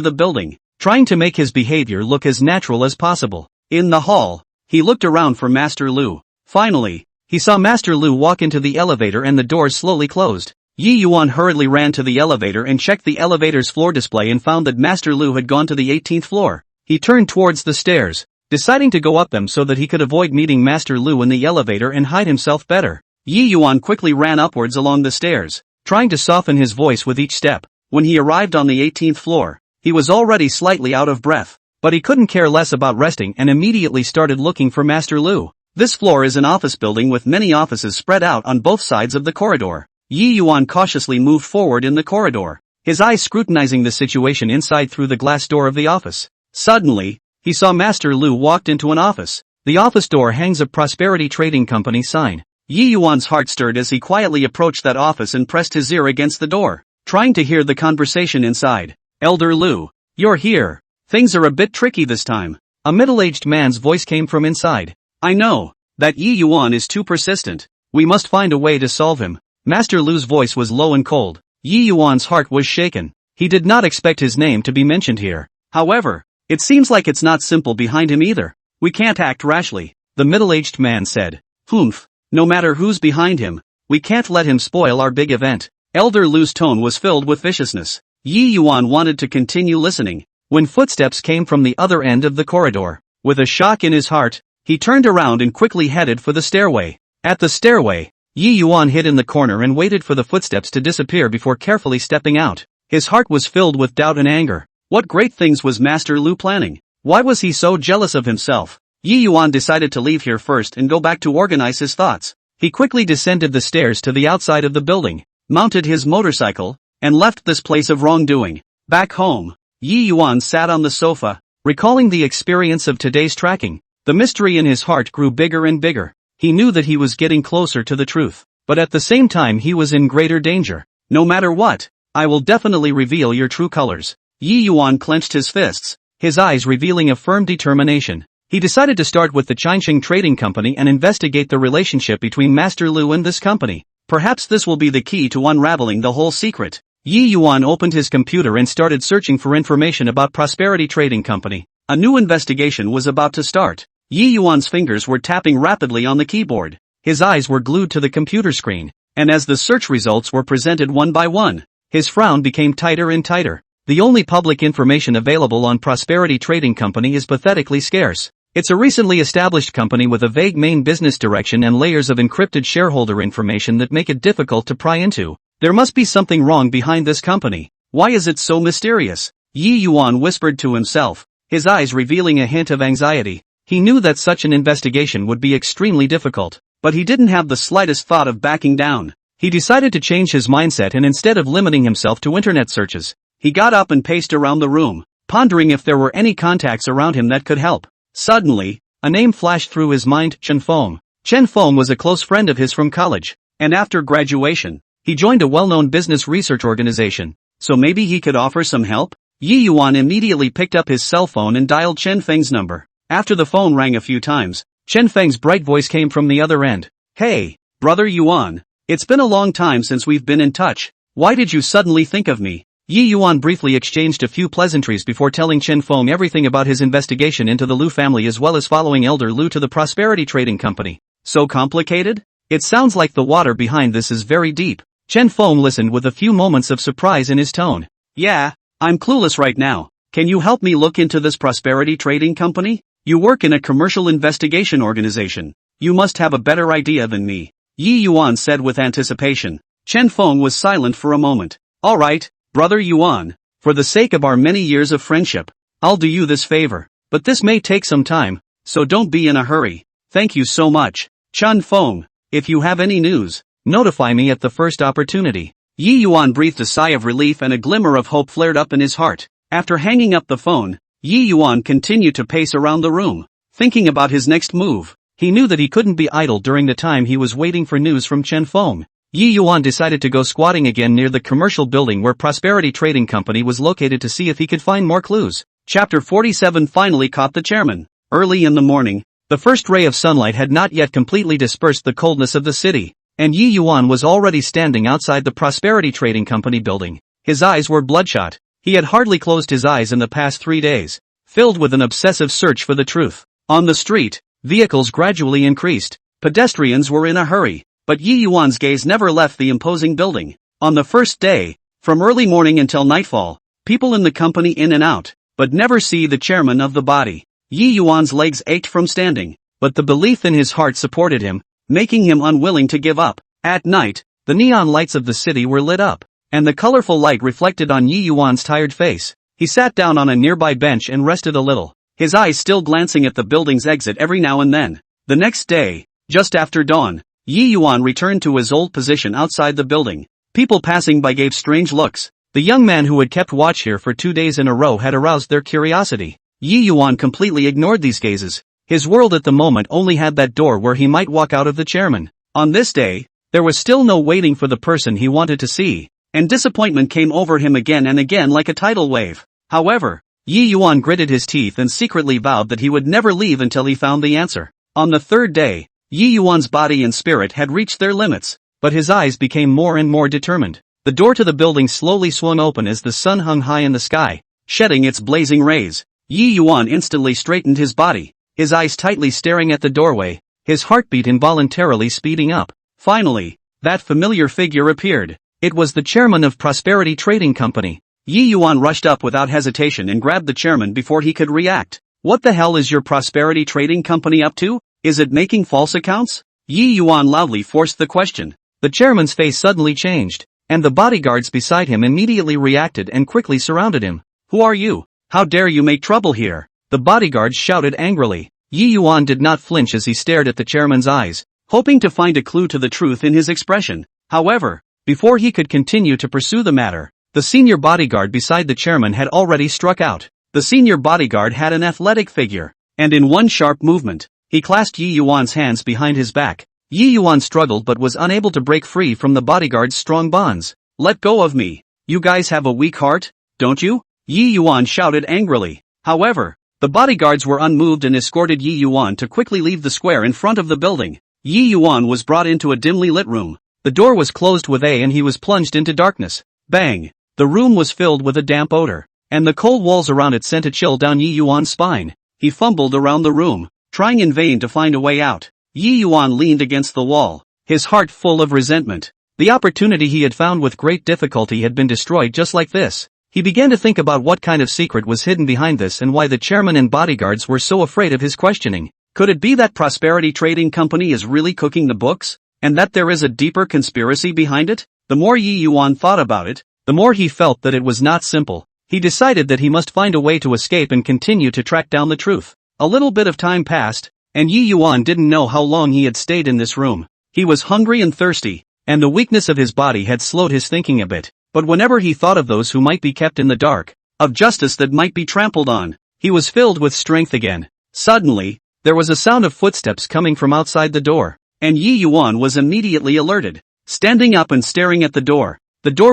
[SPEAKER 1] the building, trying to make his behavior look as natural as possible. In the hall, he looked around for Master Lu. Finally, he saw Master Lu walk into the elevator and the doors slowly closed. Yi Yuan hurriedly ran to the elevator and checked the elevator's floor display and found that Master Lu had gone to the 18th floor. He turned towards the stairs, deciding to go up them so that he could avoid meeting Master Lu in the elevator and hide himself better. Yi Yuan quickly ran upwards along the stairs, trying to soften his voice with each step. When he arrived on the 18th floor, he was already slightly out of breath, but he couldn't care less about resting and immediately started looking for Master Lu. This floor is an office building with many offices spread out on both sides of the corridor. Yi Yuan cautiously moved forward in the corridor, his eyes scrutinizing the situation inside through the glass door of the office. Suddenly, he saw Master Lu walked into an office. The office door hangs a Prosperity Trading Company sign. Yi Yuan's heart stirred as he quietly approached that office and pressed his ear against the door, trying to hear the conversation inside. Elder Lu, you're here. Things are a bit tricky this time. A middle-aged man's voice came from inside. I know. That Yi Yuan is too persistent. We must find a way to solve him. Master Lu's voice was low and cold. Yi Yuan's heart was shaken. He did not expect his name to be mentioned here. However, it seems like it's not simple behind him either. We can't act rashly, the middle-aged man said. Humph. No matter who's behind him, we can't let him spoil our big event. Elder Lu's tone was filled with viciousness. Yi Yuan wanted to continue listening, when footsteps came from the other end of the corridor. With a shock in his heart, he turned around and quickly headed for the stairway. At the stairway, Yi Yuan hid in the corner and waited for the footsteps to disappear before carefully stepping out. His heart was filled with doubt and anger. What great things was Master Lu planning? Why was he so jealous of himself? Yi Yuan decided to leave here first and go back to organize his thoughts. He quickly descended the stairs to the outside of the building, mounted his motorcycle, and left this place of wrongdoing. Back home, Yi Yuan sat on the sofa, recalling the experience of today's tracking. The mystery in his heart grew bigger and bigger. He knew that he was getting closer to the truth, but at the same time he was in greater danger. No matter what, I will definitely reveal your true colors. Yi Yuan clenched his fists, his eyes revealing a firm determination. He decided to start with the Changqing Trading Company and investigate the relationship between Master Lu and this company. Perhaps this will be the key to unraveling the whole secret. Yi Yuan opened his computer and started searching for information about Prosperity Trading Company. A new investigation was about to start. Yi Yuan's fingers were tapping rapidly on the keyboard. His eyes were glued to the computer screen, and as the search results were presented one by one, his frown became tighter and tighter. The only public information available on Prosperity Trading Company is pathetically scarce. It's a recently established company with a vague main business direction and layers of encrypted shareholder information that make it difficult to pry into. There must be something wrong behind this company. Why is it so mysterious? Yi Yuan whispered to himself, his eyes revealing a hint of anxiety. He knew that such an investigation would be extremely difficult, but he didn't have the slightest thought of backing down. He decided to change his mindset and instead of limiting himself to internet searches, he got up and paced around the room, pondering if there were any contacts around him that could help. Suddenly, a name flashed through his mind, Chen Fan. Chen Fan was a close friend of his from college, and after graduation, he joined a well-known business research organization, so maybe he could offer some help? Yi Yuan immediately picked up his cell phone and dialed Chen Feng's number. After the phone rang a few times, Chen Feng's bright voice came from the other end. Hey, brother Yuan, it's been a long time since we've been in touch. Why did you suddenly think of me? Yi Yuan briefly exchanged a few pleasantries before telling Chen Fan everything about his investigation into the Lu family as well as following Elder Lu to the Prosperity Trading Company. So complicated? It sounds like the water behind this is very deep. Chen Fan listened with a few moments of surprise in his tone. Yeah, I'm clueless right now. Can you help me look into this Prosperity Trading Company? You work in a commercial investigation organization. You must have a better idea than me. Yi Yuan said with anticipation. Chen Fan was silent for a moment. Alright, brother Yuan, for the sake of our many years of friendship, I'll do you this favor, but this may take some time, so don't be in a hurry. Thank you so much. Chen Fan, if you have any news, notify me at the first opportunity. Yi Yuan breathed a sigh of relief and a glimmer of hope flared up in his heart. After hanging up the phone, Yi Yuan continued to pace around the room, thinking about his next move. He knew that he couldn't be idle during the time he was waiting for news from Chen Fan. Yi Yuan decided to go squatting again near the commercial building where Prosperity Trading Company was located to see if he could find more clues. Chapter 47 finally caught the chairman. Early in the morning, the first ray of sunlight had not yet completely dispersed the coldness of the city, and Yi Yuan was already standing outside the Prosperity Trading Company building. His eyes were bloodshot. He had hardly closed his eyes in the past 3 days, filled with an obsessive search for the truth. On the street, vehicles gradually increased. Pedestrians were in a hurry. But Yi Yuan's gaze never left the imposing building. On the first day, from early morning until nightfall, people in the company in and out, but never see the chairman of the body. Yi Yuan's legs ached from standing, but the belief in his heart supported him, making him unwilling to give up. At night, the neon lights of the city were lit up, and the colorful light reflected on Yi Yuan's tired face. He sat down on a nearby bench and rested a little, his eyes still glancing at the building's exit every now and then. The next day, just after dawn, Yi Yuan returned to his old position outside the building. People passing by gave strange looks. The young man who had kept watch here for 2 days in a row had aroused their curiosity. Yi Yuan completely ignored these gazes. His world at the moment only had that door where he might walk out of the chairman. On this day, there was still no waiting for the person he wanted to see, and disappointment came over him again and again like a tidal wave. However, Yi Yuan gritted his teeth and secretly vowed that he would never leave until he found the answer. On the third day, Yi Yuan's body and spirit had reached their limits, but his eyes became more and more determined. The door to the building slowly swung open as the sun hung high in the sky, shedding its blazing rays. Yi Yuan instantly straightened his body, his eyes tightly staring at the doorway, his heartbeat involuntarily speeding up. Finally, that familiar figure appeared. It was the chairman of Prosperity Trading Company. Yi Yuan rushed up without hesitation and grabbed the chairman before he could react. What the hell is your Prosperity Trading Company up to? Is it making false accounts? Yi Yuan loudly forced the question. The chairman's face suddenly changed, and the bodyguards beside him immediately reacted and quickly surrounded him. Who are you? How dare you make trouble here? The bodyguards shouted angrily. Yi Yuan did not flinch as he stared at the chairman's eyes, hoping to find a clue to the truth in his expression. However, before he could continue to pursue the matter, the senior bodyguard beside the chairman had already struck out. The senior bodyguard had an athletic figure, and in one sharp movement, he clasped Yi Yuan's hands behind his back. Yi Yuan struggled but was unable to break free from the bodyguard's strong bonds. Let go of me. You guys have a weak heart, don't you? Yi Yuan shouted angrily. However, the bodyguards were unmoved and escorted Yi Yuan to quickly leave the square in front of the building. Yi Yuan was brought into a dimly lit room. The door was closed with a and he was plunged into darkness. Bang! The room was filled with a damp odor, and the cold walls around it sent a chill down Yi Yuan's spine. He fumbled around the room, trying in vain to find a way out. Yi Yuan leaned against the wall, his heart full of resentment. The opportunity he had found with great difficulty had been destroyed just like this. He began to think about what kind of secret was hidden behind this and why the chairman and bodyguards were so afraid of his questioning. Could it be that Prosperity Trading Company is really cooking the books, and that there is a deeper conspiracy behind it? The more Yi Yuan thought about it, the more he felt that it was not simple. He decided that he must find a way to escape and continue to track down the truth. A little bit of time passed, and Yi Yuan didn't know how long he had stayed in this room. He was hungry and thirsty, and the weakness of his body had slowed his thinking a bit. But whenever he thought of those who might be kept in the dark, of justice that might be trampled on, he was filled with strength again. Suddenly, there was a sound of footsteps coming from outside the door, and Yi Yuan was immediately alerted. Standing up and staring at the door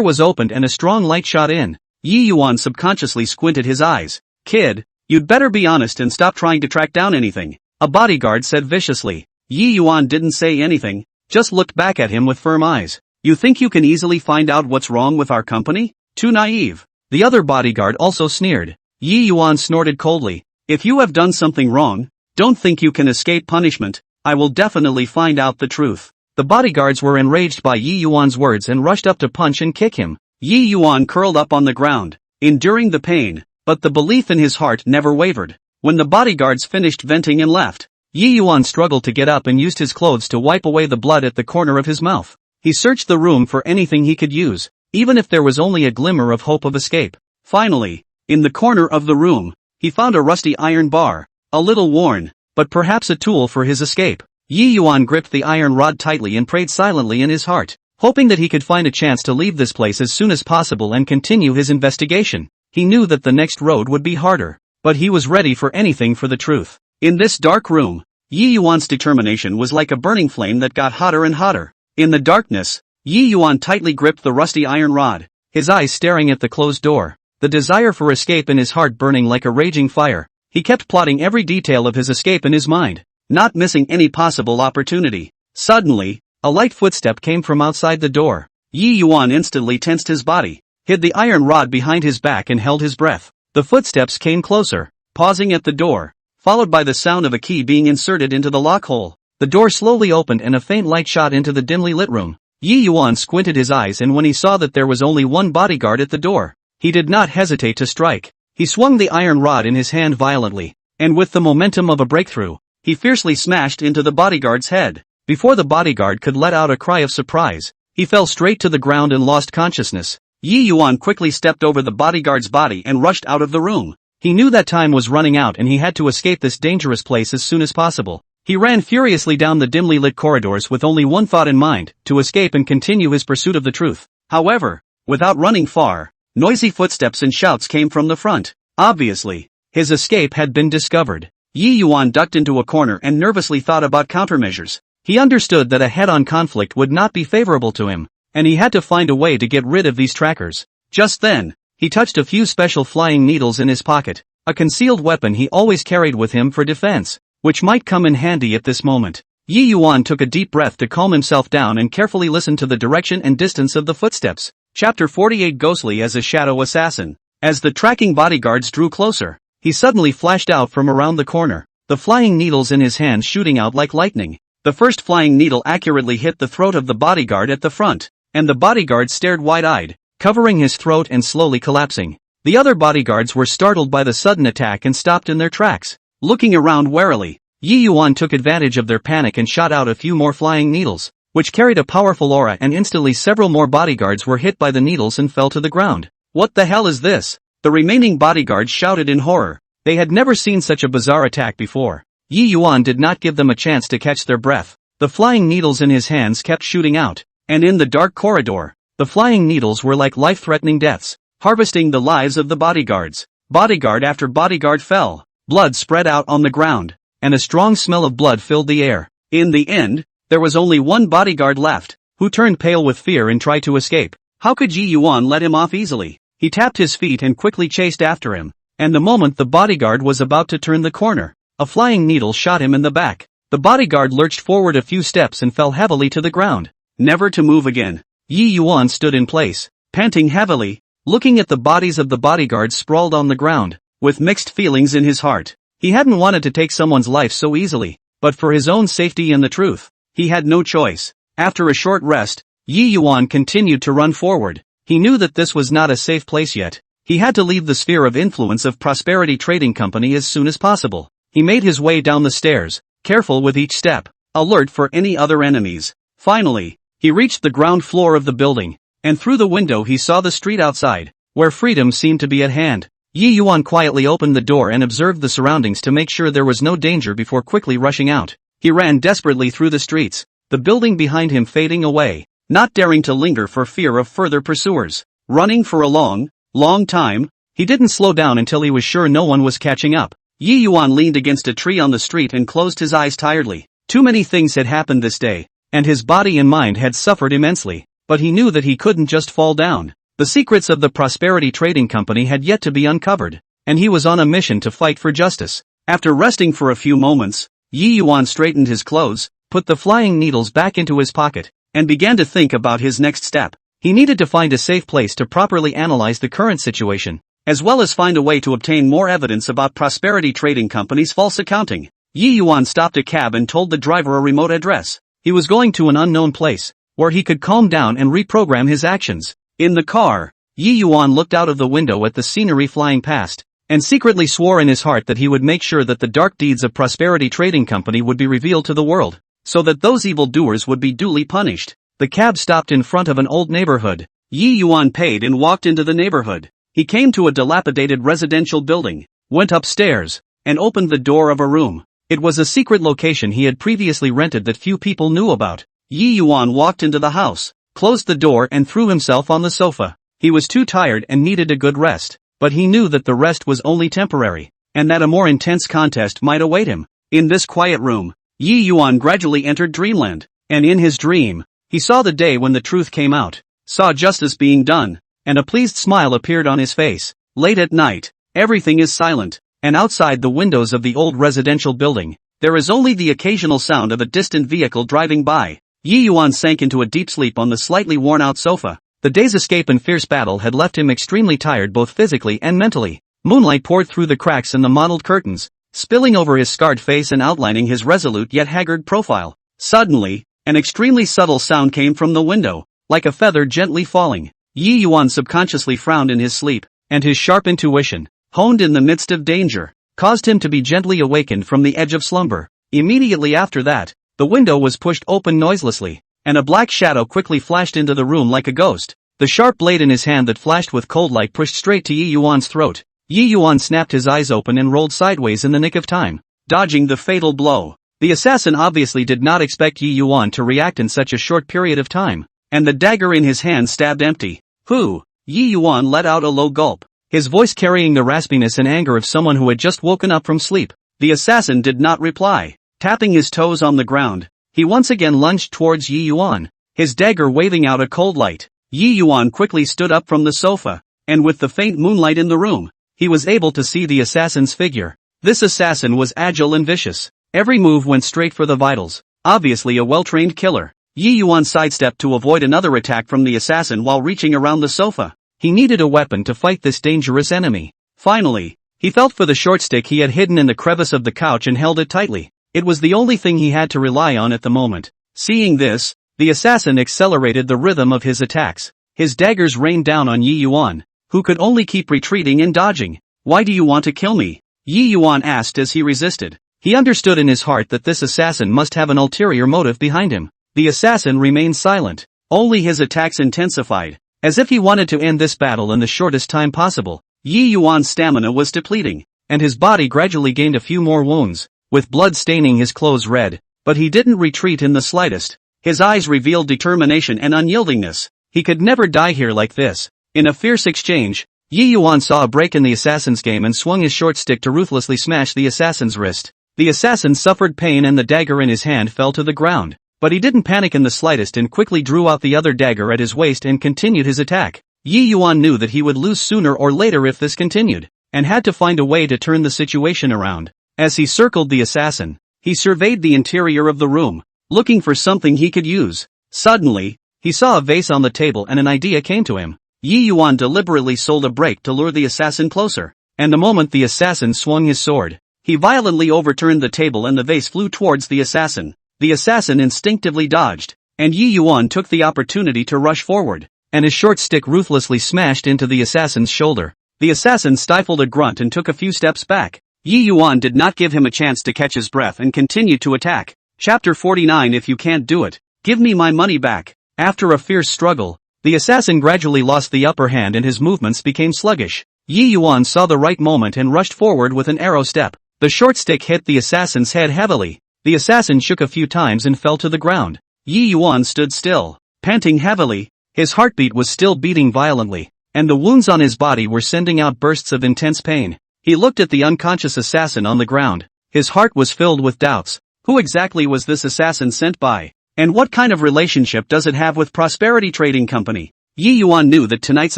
[SPEAKER 1] was opened and a strong light shot in. Yi Yuan subconsciously squinted his eyes. Kid, you'd better be honest and stop trying to track down anything, a bodyguard said viciously. Yi Yuan didn't say anything, just looked back at him with firm eyes. You think you can easily find out what's wrong with our company? Too naive. The other bodyguard also sneered. Yi Yuan snorted coldly. If you have done something wrong, don't think you can escape punishment. I will definitely find out the truth. The bodyguards were enraged by Yi Yuan's words and rushed up to punch and kick him. Yi Yuan curled up on the ground, enduring the pain, but the belief in his heart never wavered. When the bodyguards finished venting and left, Yi Yuan struggled to get up and used his clothes to wipe away the blood at the corner of his mouth. He searched the room for anything he could use, even if there was only a glimmer of hope of escape. Finally, in the corner of the room, he found a rusty iron bar, a little worn, but perhaps a tool for his escape. Yi Yuan gripped the iron rod tightly and prayed silently in his heart, hoping that he could find a chance to leave this place as soon as possible and continue his investigation. He knew that the next road would be harder, but he was ready for anything for the truth. In this dark room, Yi Yuan's determination was like a burning flame that got hotter and hotter. In the darkness, Yi Yuan tightly gripped the rusty iron rod, his eyes staring at the closed door, the desire for escape in his heart burning like a raging fire. He kept plotting every detail of his escape in his mind, not missing any possible opportunity. Suddenly, a light footstep came from outside the door. Yi Yuan instantly tensed his body, hid the iron rod behind his back and held his breath. The footsteps came closer, pausing at the door, followed by the sound of a key being inserted into the lock hole. The door slowly opened and a faint light shot into the dimly lit room. Yi Yuan squinted his eyes, and when he saw that there was only one bodyguard at the door, he did not hesitate to strike. He swung the iron rod in his hand violently, and with the momentum of a breakthrough, he fiercely smashed into the bodyguard's head. Before the bodyguard could let out a cry of surprise, he fell straight to the ground and lost consciousness. Yi Yuan quickly stepped over the bodyguard's body and rushed out of the room. He knew that time was running out and he had to escape this dangerous place as soon as possible. He ran furiously down the dimly lit corridors with only one thought in mind, to escape and continue his pursuit of the truth. However, without running far, noisy footsteps and shouts came from the front. Obviously, his escape had been discovered. Yi Yuan ducked into a corner and nervously thought about countermeasures. He understood that a head-on conflict would not be favorable to him, and he had to find a way to get rid of these trackers. Just then, he touched a few special flying needles in his pocket, a concealed weapon he always carried with him for defense, which might come in handy at this moment. Yi Yuan took a deep breath to calm himself down and carefully listened to the direction and distance of the footsteps. Chapter 48 Ghostly as a Shadow Assassin. As the tracking bodyguards drew closer, he suddenly flashed out from around the corner, the flying needles in his hands shooting out like lightning. The first flying needle accurately hit the throat of the bodyguard at the front, and the bodyguard stared wide-eyed, covering his throat and slowly collapsing. The other bodyguards were startled by the sudden attack and stopped in their tracks, looking around warily. Yi Yuan took advantage of their panic and shot out a few more flying needles, which carried a powerful aura, and instantly several more bodyguards were hit by the needles and fell to the ground. What the hell is this? The remaining bodyguards shouted in horror. They had never seen such a bizarre attack before. Yi Yuan did not give them a chance to catch their breath. The flying needles in his hands kept shooting out, and in the dark corridor, the flying needles were like life-threatening deaths, harvesting the lives of the bodyguards. Bodyguard after bodyguard fell, blood spread out on the ground, and a strong smell of blood filled the air. In the end, there was only one bodyguard left, who turned pale with fear and tried to escape. How could Yi Yuan let him off easily? He tapped his feet and quickly chased after him, and the moment the bodyguard was about to turn the corner, a flying needle shot him in the back. The bodyguard lurched forward a few steps and fell heavily to the ground, never to move again. Yi Yuan stood in place, panting heavily, looking at the bodies of the bodyguards sprawled on the ground, with mixed feelings in his heart. He hadn't wanted to take someone's life so easily, but for his own safety and the truth, he had no choice. After a short rest, Yi Yuan continued to run forward. He knew that this was not a safe place yet. He had to leave the sphere of influence of Prosperity Trading Company as soon as possible. He made his way down the stairs, careful with each step, alert for any other enemies. Finally, he reached the ground floor of the building, and through the window he saw the street outside, where freedom seemed to be at hand. Yi Yuan quietly opened the door and observed the surroundings to make sure there was no danger before quickly rushing out. He ran desperately through the streets, the building behind him fading away, not daring to linger for fear of further pursuers. Running for a long time, he didn't slow down until he was sure no one was catching up. Yi Yuan leaned against a tree on the street and closed his eyes tiredly. Too many things had happened this day, and his body and mind had suffered immensely, but he knew that he couldn't just fall down. The secrets of the Prosperity Trading Company had yet to be uncovered, and he was on a mission to fight for justice. After resting for a few moments, Yi Yuan straightened his clothes, put the flying needles back into his pocket, and began to think about his next step. He needed to find a safe place to properly analyze the current situation, as well as find a way to obtain more evidence about Prosperity Trading Company's false accounting. Yi Yuan stopped a cab and told the driver a remote address. He was going to an unknown place, where he could calm down and reprogram his actions. In the car, Yi Yuan looked out of the window at the scenery flying past, and secretly swore in his heart that he would make sure that the dark deeds of Prosperity Trading Company would be revealed to the world, so that those evildoers would be duly punished. The cab stopped in front of an old neighborhood. Yi Yuan paid and walked into the neighborhood. He came to a dilapidated residential building, went upstairs, and opened the door of a room. It was a secret location he had previously rented that few people knew about. Yi Yuan walked into the house, closed the door and threw himself on the sofa. He was too tired and needed a good rest, but he knew that the rest was only temporary, and that a more intense contest might await him. In this quiet room, Yi Yuan gradually entered dreamland, and in his dream, he saw the day when the truth came out, saw justice being done, and a pleased smile appeared on his face. Late at night, everything is silent, and outside the windows of the old residential building, there is only the occasional sound of a distant vehicle driving by. Yi Yuan sank into a deep sleep on the slightly worn-out sofa. The day's escape and fierce battle had left him extremely tired both physically and mentally. Moonlight poured through the cracks in the mottled curtains, spilling over his scarred face and outlining his resolute yet haggard profile. Suddenly, an extremely subtle sound came from the window, like a feather gently falling. Yi Yuan subconsciously frowned in his sleep, and his sharp intuition, honed in the midst of danger, caused him to be gently awakened from the edge of slumber. Immediately after that, the window was pushed open noiselessly, and a black shadow quickly flashed into the room like a ghost. The sharp blade in his hand that flashed with cold light pushed straight to Yi Yuan's throat. Yi Yuan snapped his eyes open and rolled sideways in the nick of time, dodging the fatal blow. The assassin obviously did not expect Yi Yuan to react in such a short period of time, and the dagger in his hand stabbed empty. Who? Yi Yuan let out a low gulp, his voice carrying the raspiness and anger of someone who had just woken up from sleep. The assassin did not reply. Tapping his toes on the ground, he once again lunged towards Yi Yuan, his dagger waving out a cold light. Yi Yuan quickly stood up from the sofa, and with the faint moonlight in the room, he was able to see the assassin's figure. This assassin was agile and vicious. Every move went straight for the vitals, obviously a well-trained killer. Yi Yuan sidestepped to avoid another attack from the assassin while reaching around the sofa. He needed a weapon to fight this dangerous enemy. Finally, he felt for the short stick he had hidden in the crevice of the couch and held it tightly. It was the only thing he had to rely on at the moment. Seeing this, the assassin accelerated the rhythm of his attacks. His daggers rained down on Yi Yuan, who could only keep retreating and dodging. "Why do you want to kill me?" Yi Yuan asked as he resisted. He understood in his heart that this assassin must have an ulterior motive behind him. The assassin remained silent. Only his attacks intensified, as if he wanted to end this battle in the shortest time possible. Yi Yuan's stamina was depleting, and his body gradually gained a few more wounds, with blood staining his clothes red, but he didn't retreat in the slightest. His eyes revealed determination and unyieldingness. He could never die here like this. In a fierce exchange, Yi Yuan saw a break in the assassin's game and swung his short stick to ruthlessly smash the assassin's wrist. The assassin suffered pain and the dagger in his hand fell to the ground, but he didn't panic in the slightest and quickly drew out the other dagger at his waist and continued his attack. Yi Yuan knew that he would lose sooner or later if this continued, and had to find a way to turn the situation around. As he circled the assassin, he surveyed the interior of the room, looking for something he could use. Suddenly, he saw a vase on the table and an idea came to him. Yi Yuan deliberately sold a break to lure the assassin closer, and the moment the assassin swung his sword, he violently overturned the table and the vase flew towards the assassin. The assassin instinctively dodged, and Yi Yuan took the opportunity to rush forward, and his short stick ruthlessly smashed into the assassin's shoulder. The assassin stifled a grunt and took a few steps back. Yi Yuan did not give him a chance to catch his breath and continued to attack. Chapter 49. If you can't do it, give me my money back. After a fierce struggle, the assassin gradually lost the upper hand and his movements became sluggish. Yi Yuan saw the right moment and rushed forward with an arrow step. The short stick hit the assassin's head heavily. The assassin shook a few times and fell to the ground. Yi Yuan stood still, panting heavily. His heartbeat was still beating violently, and the wounds on his body were sending out bursts of intense pain. He looked at the unconscious assassin on the ground. His heart was filled with doubts. Who exactly was this assassin sent by? And what kind of relationship does it have with Prosperity Trading Company? Yi Yuan knew that tonight's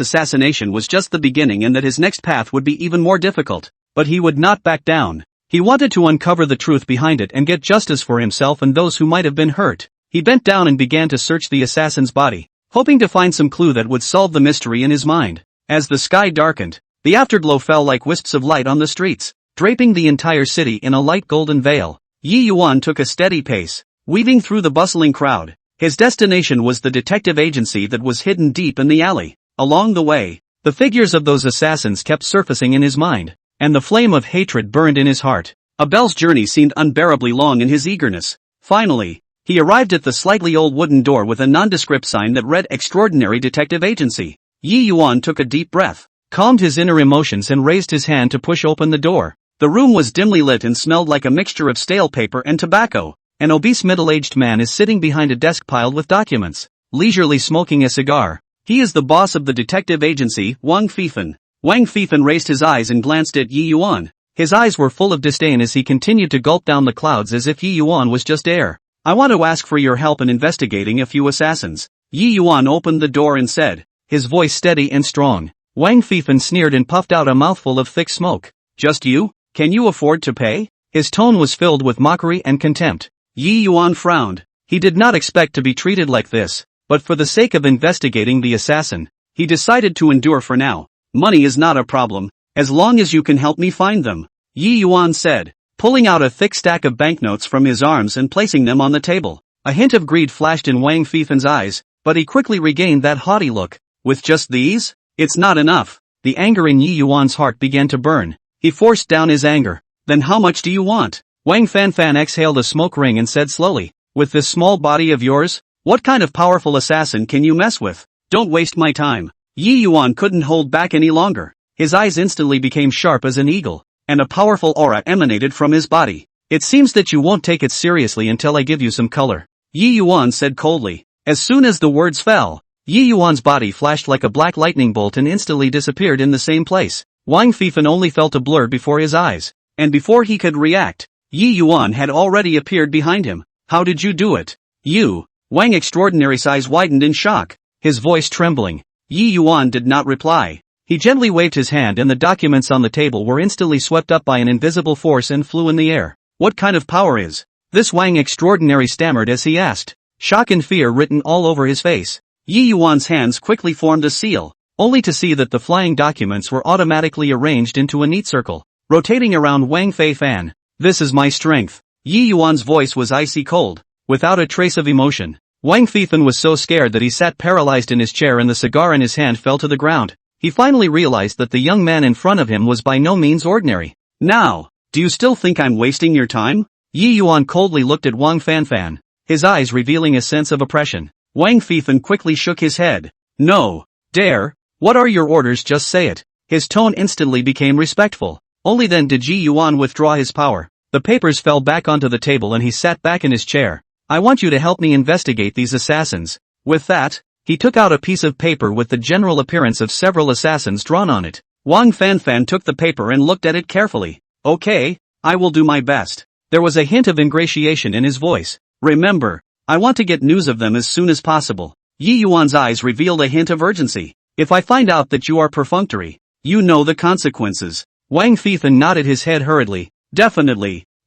[SPEAKER 1] assassination was just the beginning and that his next path would be even more difficult. But he would not back down. He wanted to uncover the truth behind it and get justice for himself and those who might have been hurt. He bent down and began to search the assassin's body, hoping to find some clue that would solve the mystery in his mind. As the sky darkened, the afterglow fell like wisps of light on the streets, draping the entire city in a light golden veil. Yi Yuan took a steady pace, weaving through the bustling crowd. His destination was the detective agency that was hidden deep in the alley. Along the way, the figures of those assassins kept surfacing in his mind, and the flame of hatred burned in his heart. Abel's journey seemed unbearably long in his eagerness. Finally, he arrived at the slightly old wooden door with a nondescript sign that read Extraordinary Detective Agency. Yi Yuan took a deep breath, calmed his inner emotions and raised his hand to push open the door. The room was dimly lit and smelled like a mixture of stale paper and tobacco. An obese middle-aged man is sitting behind a desk piled with documents, leisurely smoking a cigar. He is the boss of the detective agency, Wang Xingyu. Wang Xingyu raised his eyes and glanced at Yi Yuan. His eyes were full of disdain as he continued to gulp down the clouds as if Yi Yuan was just air. I want to ask for your help in investigating a few assassins. Yi Yuan opened the door and said, his voice steady and strong. Wang Xingyu sneered and puffed out a mouthful of thick smoke. Just you? Can you afford to pay? His tone was filled with mockery and contempt. Yi Yuan frowned. He did not expect to be treated like this, but for the sake of investigating the assassin, he decided to endure for now. Money is not a problem, as long as you can help me find them, Yi Yuan said, pulling out a thick stack of banknotes from his arms and placing them on the table. A hint of greed flashed in Wang Xingyu's eyes, but he quickly regained that haughty look. With just these? It's not enough. The anger in Yi Yuan's heart began to burn. He forced down his anger. Then how much do you want? Wang Fan exhaled a smoke ring and said slowly, with this small body of yours, what kind of powerful assassin can you mess with? Don't waste my time. Yi Yuan couldn't hold back any longer. His eyes instantly became sharp as an eagle, and a powerful aura emanated from his body. It seems that you won't take it seriously until I give you some color, Yi Yuan said coldly. As soon as the words fell, Yi Yuan's body flashed like a black lightning bolt and instantly disappeared in the same place. Wang Xingyu only felt a blur before his eyes, and before he could react, Yi Yuan had already appeared behind him. How did you do it? You? Wang Extraordinary's eyes widened in shock, his voice trembling. Yi Yuan did not reply. He gently waved his hand and the documents on the table were instantly swept up by an invisible force and flew in the air. What kind of power is this? Wang Extraordinary stammered as he asked, shock and fear written all over his face. Yi Yuan's hands quickly formed a seal, only to see that the flying documents were automatically arranged into a neat circle, rotating around Wang Fan. This is my strength. Yi Yuan's voice was icy cold, without a trace of emotion. Wang Xingyu was so scared that he sat paralyzed in his chair and the cigar in his hand fell to the ground. He finally realized that the young man in front of him was by no means ordinary. Now, do you still think I'm wasting your time? Yi Yuan coldly looked at Wang Fan, his eyes revealing a sense of oppression. Wang Xingyu quickly shook his head. No. Dare? What are your orders? Just say it. His tone instantly became respectful. Only then did Ji Yuan withdraw his power. The papers fell back onto the table and he sat back in his chair. I want you to help me investigate these assassins. With that, he took out a piece of paper with the general appearance of several assassins drawn on it. Wang Fan took the paper and looked at it carefully. Okay, I will do my best. There was a hint of ingratiation in his voice. Remember, I want to get news of them as soon as possible. Yi Yuan's eyes revealed a hint of urgency. If I find out that you are perfunctory, you know the consequences. Wang Xingyu nodded his head hurriedly.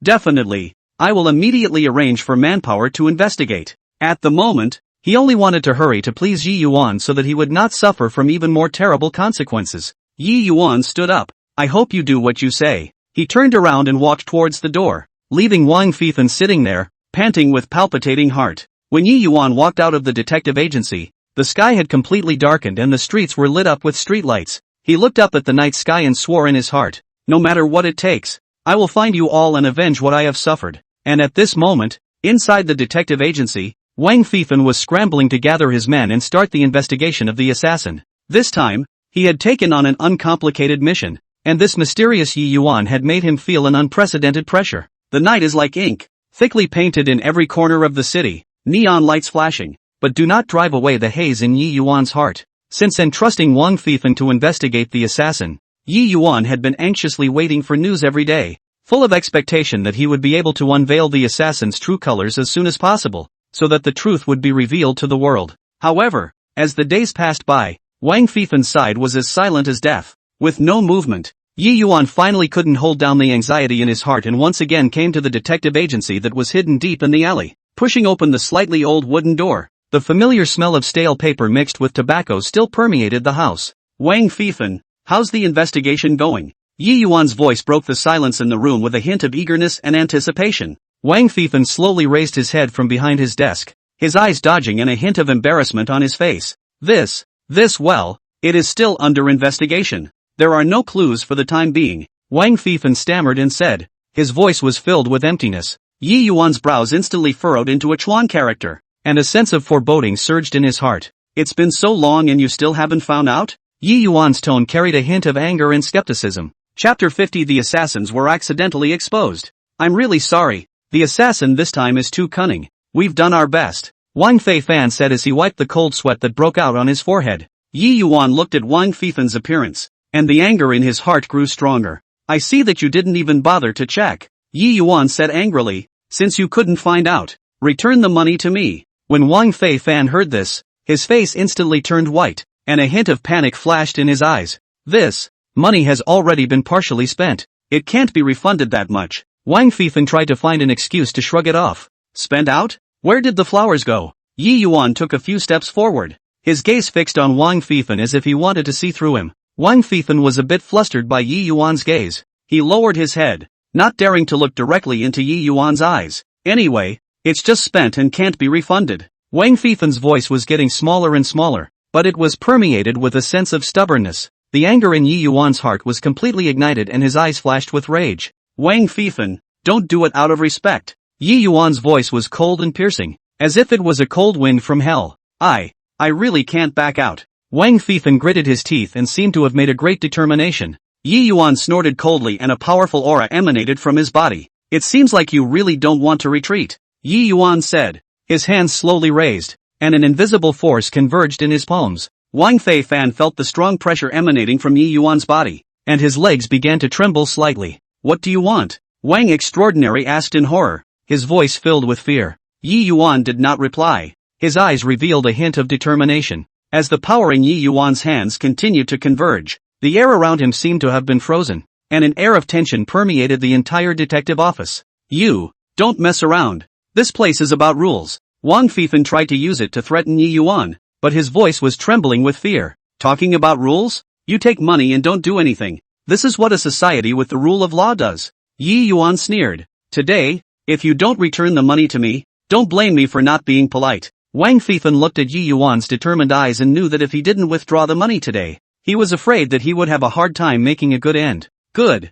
[SPEAKER 1] Definitely. I will immediately arrange for manpower to investigate. At the moment, he only wanted to hurry to please Yi Yuan so that he would not suffer from even more terrible consequences. Yi Yuan stood up. I hope you do what you say. He turned around and walked towards the door, leaving Wang Xingyu sitting there, panting with palpitating heart. When Yi Yuan walked out of the detective agency, the sky had completely darkened and the streets were lit up with streetlights. He looked up at the night sky and swore in his heart, no matter what it takes, I will find you all and avenge what I have suffered. And at this moment, inside the detective agency, Wang Xingyu was scrambling to gather his men and start the investigation of the assassin. This time, he had taken on an uncomplicated mission, and this mysterious Yi Yuan had made him feel an unprecedented pressure. The night is like ink, thickly painted in every corner of the city, neon lights flashing, but do not drive away the haze in Yi Yuan's heart. Since entrusting Wang Xingyu to investigate the assassin, Yi Yuan had been anxiously waiting for news every day, full of expectation that he would be able to unveil the assassin's true colors as soon as possible, so that the truth would be revealed to the world. However, as the days passed by, Wang Xingyu's side was as silent as death. With no movement, Yi Yuan finally couldn't hold down the anxiety in his heart and once again came to the detective agency that was hidden deep in the alley. Pushing open the slightly old wooden door, the familiar smell of stale paper mixed with tobacco still permeated the house. Wang Xingyu, how's the investigation going? Yi Yuan's voice broke the silence in the room with a hint of eagerness and anticipation. Wang Xingyu slowly raised his head from behind his desk, his eyes dodging and a hint of embarrassment on his face. Well, it is still under investigation. There are no clues for the time being. Wang Xingyu stammered and said. His voice was filled with emptiness. Yi Yuan's brows instantly furrowed into a Chuan character, and a sense of foreboding surged in his heart. It's been so long and you still haven't found out? Yi Yuan's tone carried a hint of anger and skepticism. Chapter 50. The assassins were accidentally exposed. I'm really sorry. The assassin this time is too cunning. We've done our best, Wang Fan said as he wiped the cold sweat that broke out on his forehead. Yi Yuan looked at Wang Xing's appearance, and the anger in his heart grew stronger. I see that you didn't even bother to check, Yi Yuan said angrily. Since you couldn't find out, return the money to me. When Wang Fan heard this, his face instantly turned white, and a hint of panic flashed in his eyes. This money has already been partially spent. It can't be refunded that much. Wang Xingyu tried to find an excuse to shrug it off. Spent out? Where did the flowers go? Yi Yuan took a few steps forward, his gaze fixed on Wang Xingyu as if he wanted to see through him. Wang Xingyu was a bit flustered by Yi Yuan's gaze. He lowered his head, not daring to look directly into Yi Yuan's eyes. Anyway, it's just spent and can't be refunded. Wang Xing's voice was getting smaller and smaller, but it was permeated with a sense of stubbornness. The anger in Yi Yuan's heart was completely ignited and his eyes flashed with rage. Wang Xingyu, don't do it out of respect. Yi Yuan's voice was cold and piercing, as if it was a cold wind from hell. I really can't back out. Wang Xingyu gritted his teeth and seemed to have made a great determination. Yi Yuan snorted coldly and a powerful aura emanated from his body. It seems like you really don't want to retreat, Yi Yuan said. His hands slowly raised, and an invisible force converged in his palms. Wang Fan felt the strong pressure emanating from Yi Yuan's body, and his legs began to tremble slightly. What do you want? Wang Extraordinary asked in horror, his voice filled with fear. Yi Yuan did not reply. His eyes revealed a hint of determination. As the power in Yi Yuan's hands continued to converge, the air around him seemed to have been frozen, and an air of tension permeated the entire detective office. You don't mess around. This place is about rules. Wang Xingyu tried to use it to threaten Yi Yuan, but his voice was trembling with fear. Talking about rules? You take money and don't do anything. This is what a society with the rule of law does. Yi Yuan sneered. Today, if you don't return the money to me, don't blame me for not being polite. Wang Xingyu looked at Yi Yuan's determined eyes and knew that if he didn't withdraw the money today, he was afraid that he would have a hard time making a good end. Good.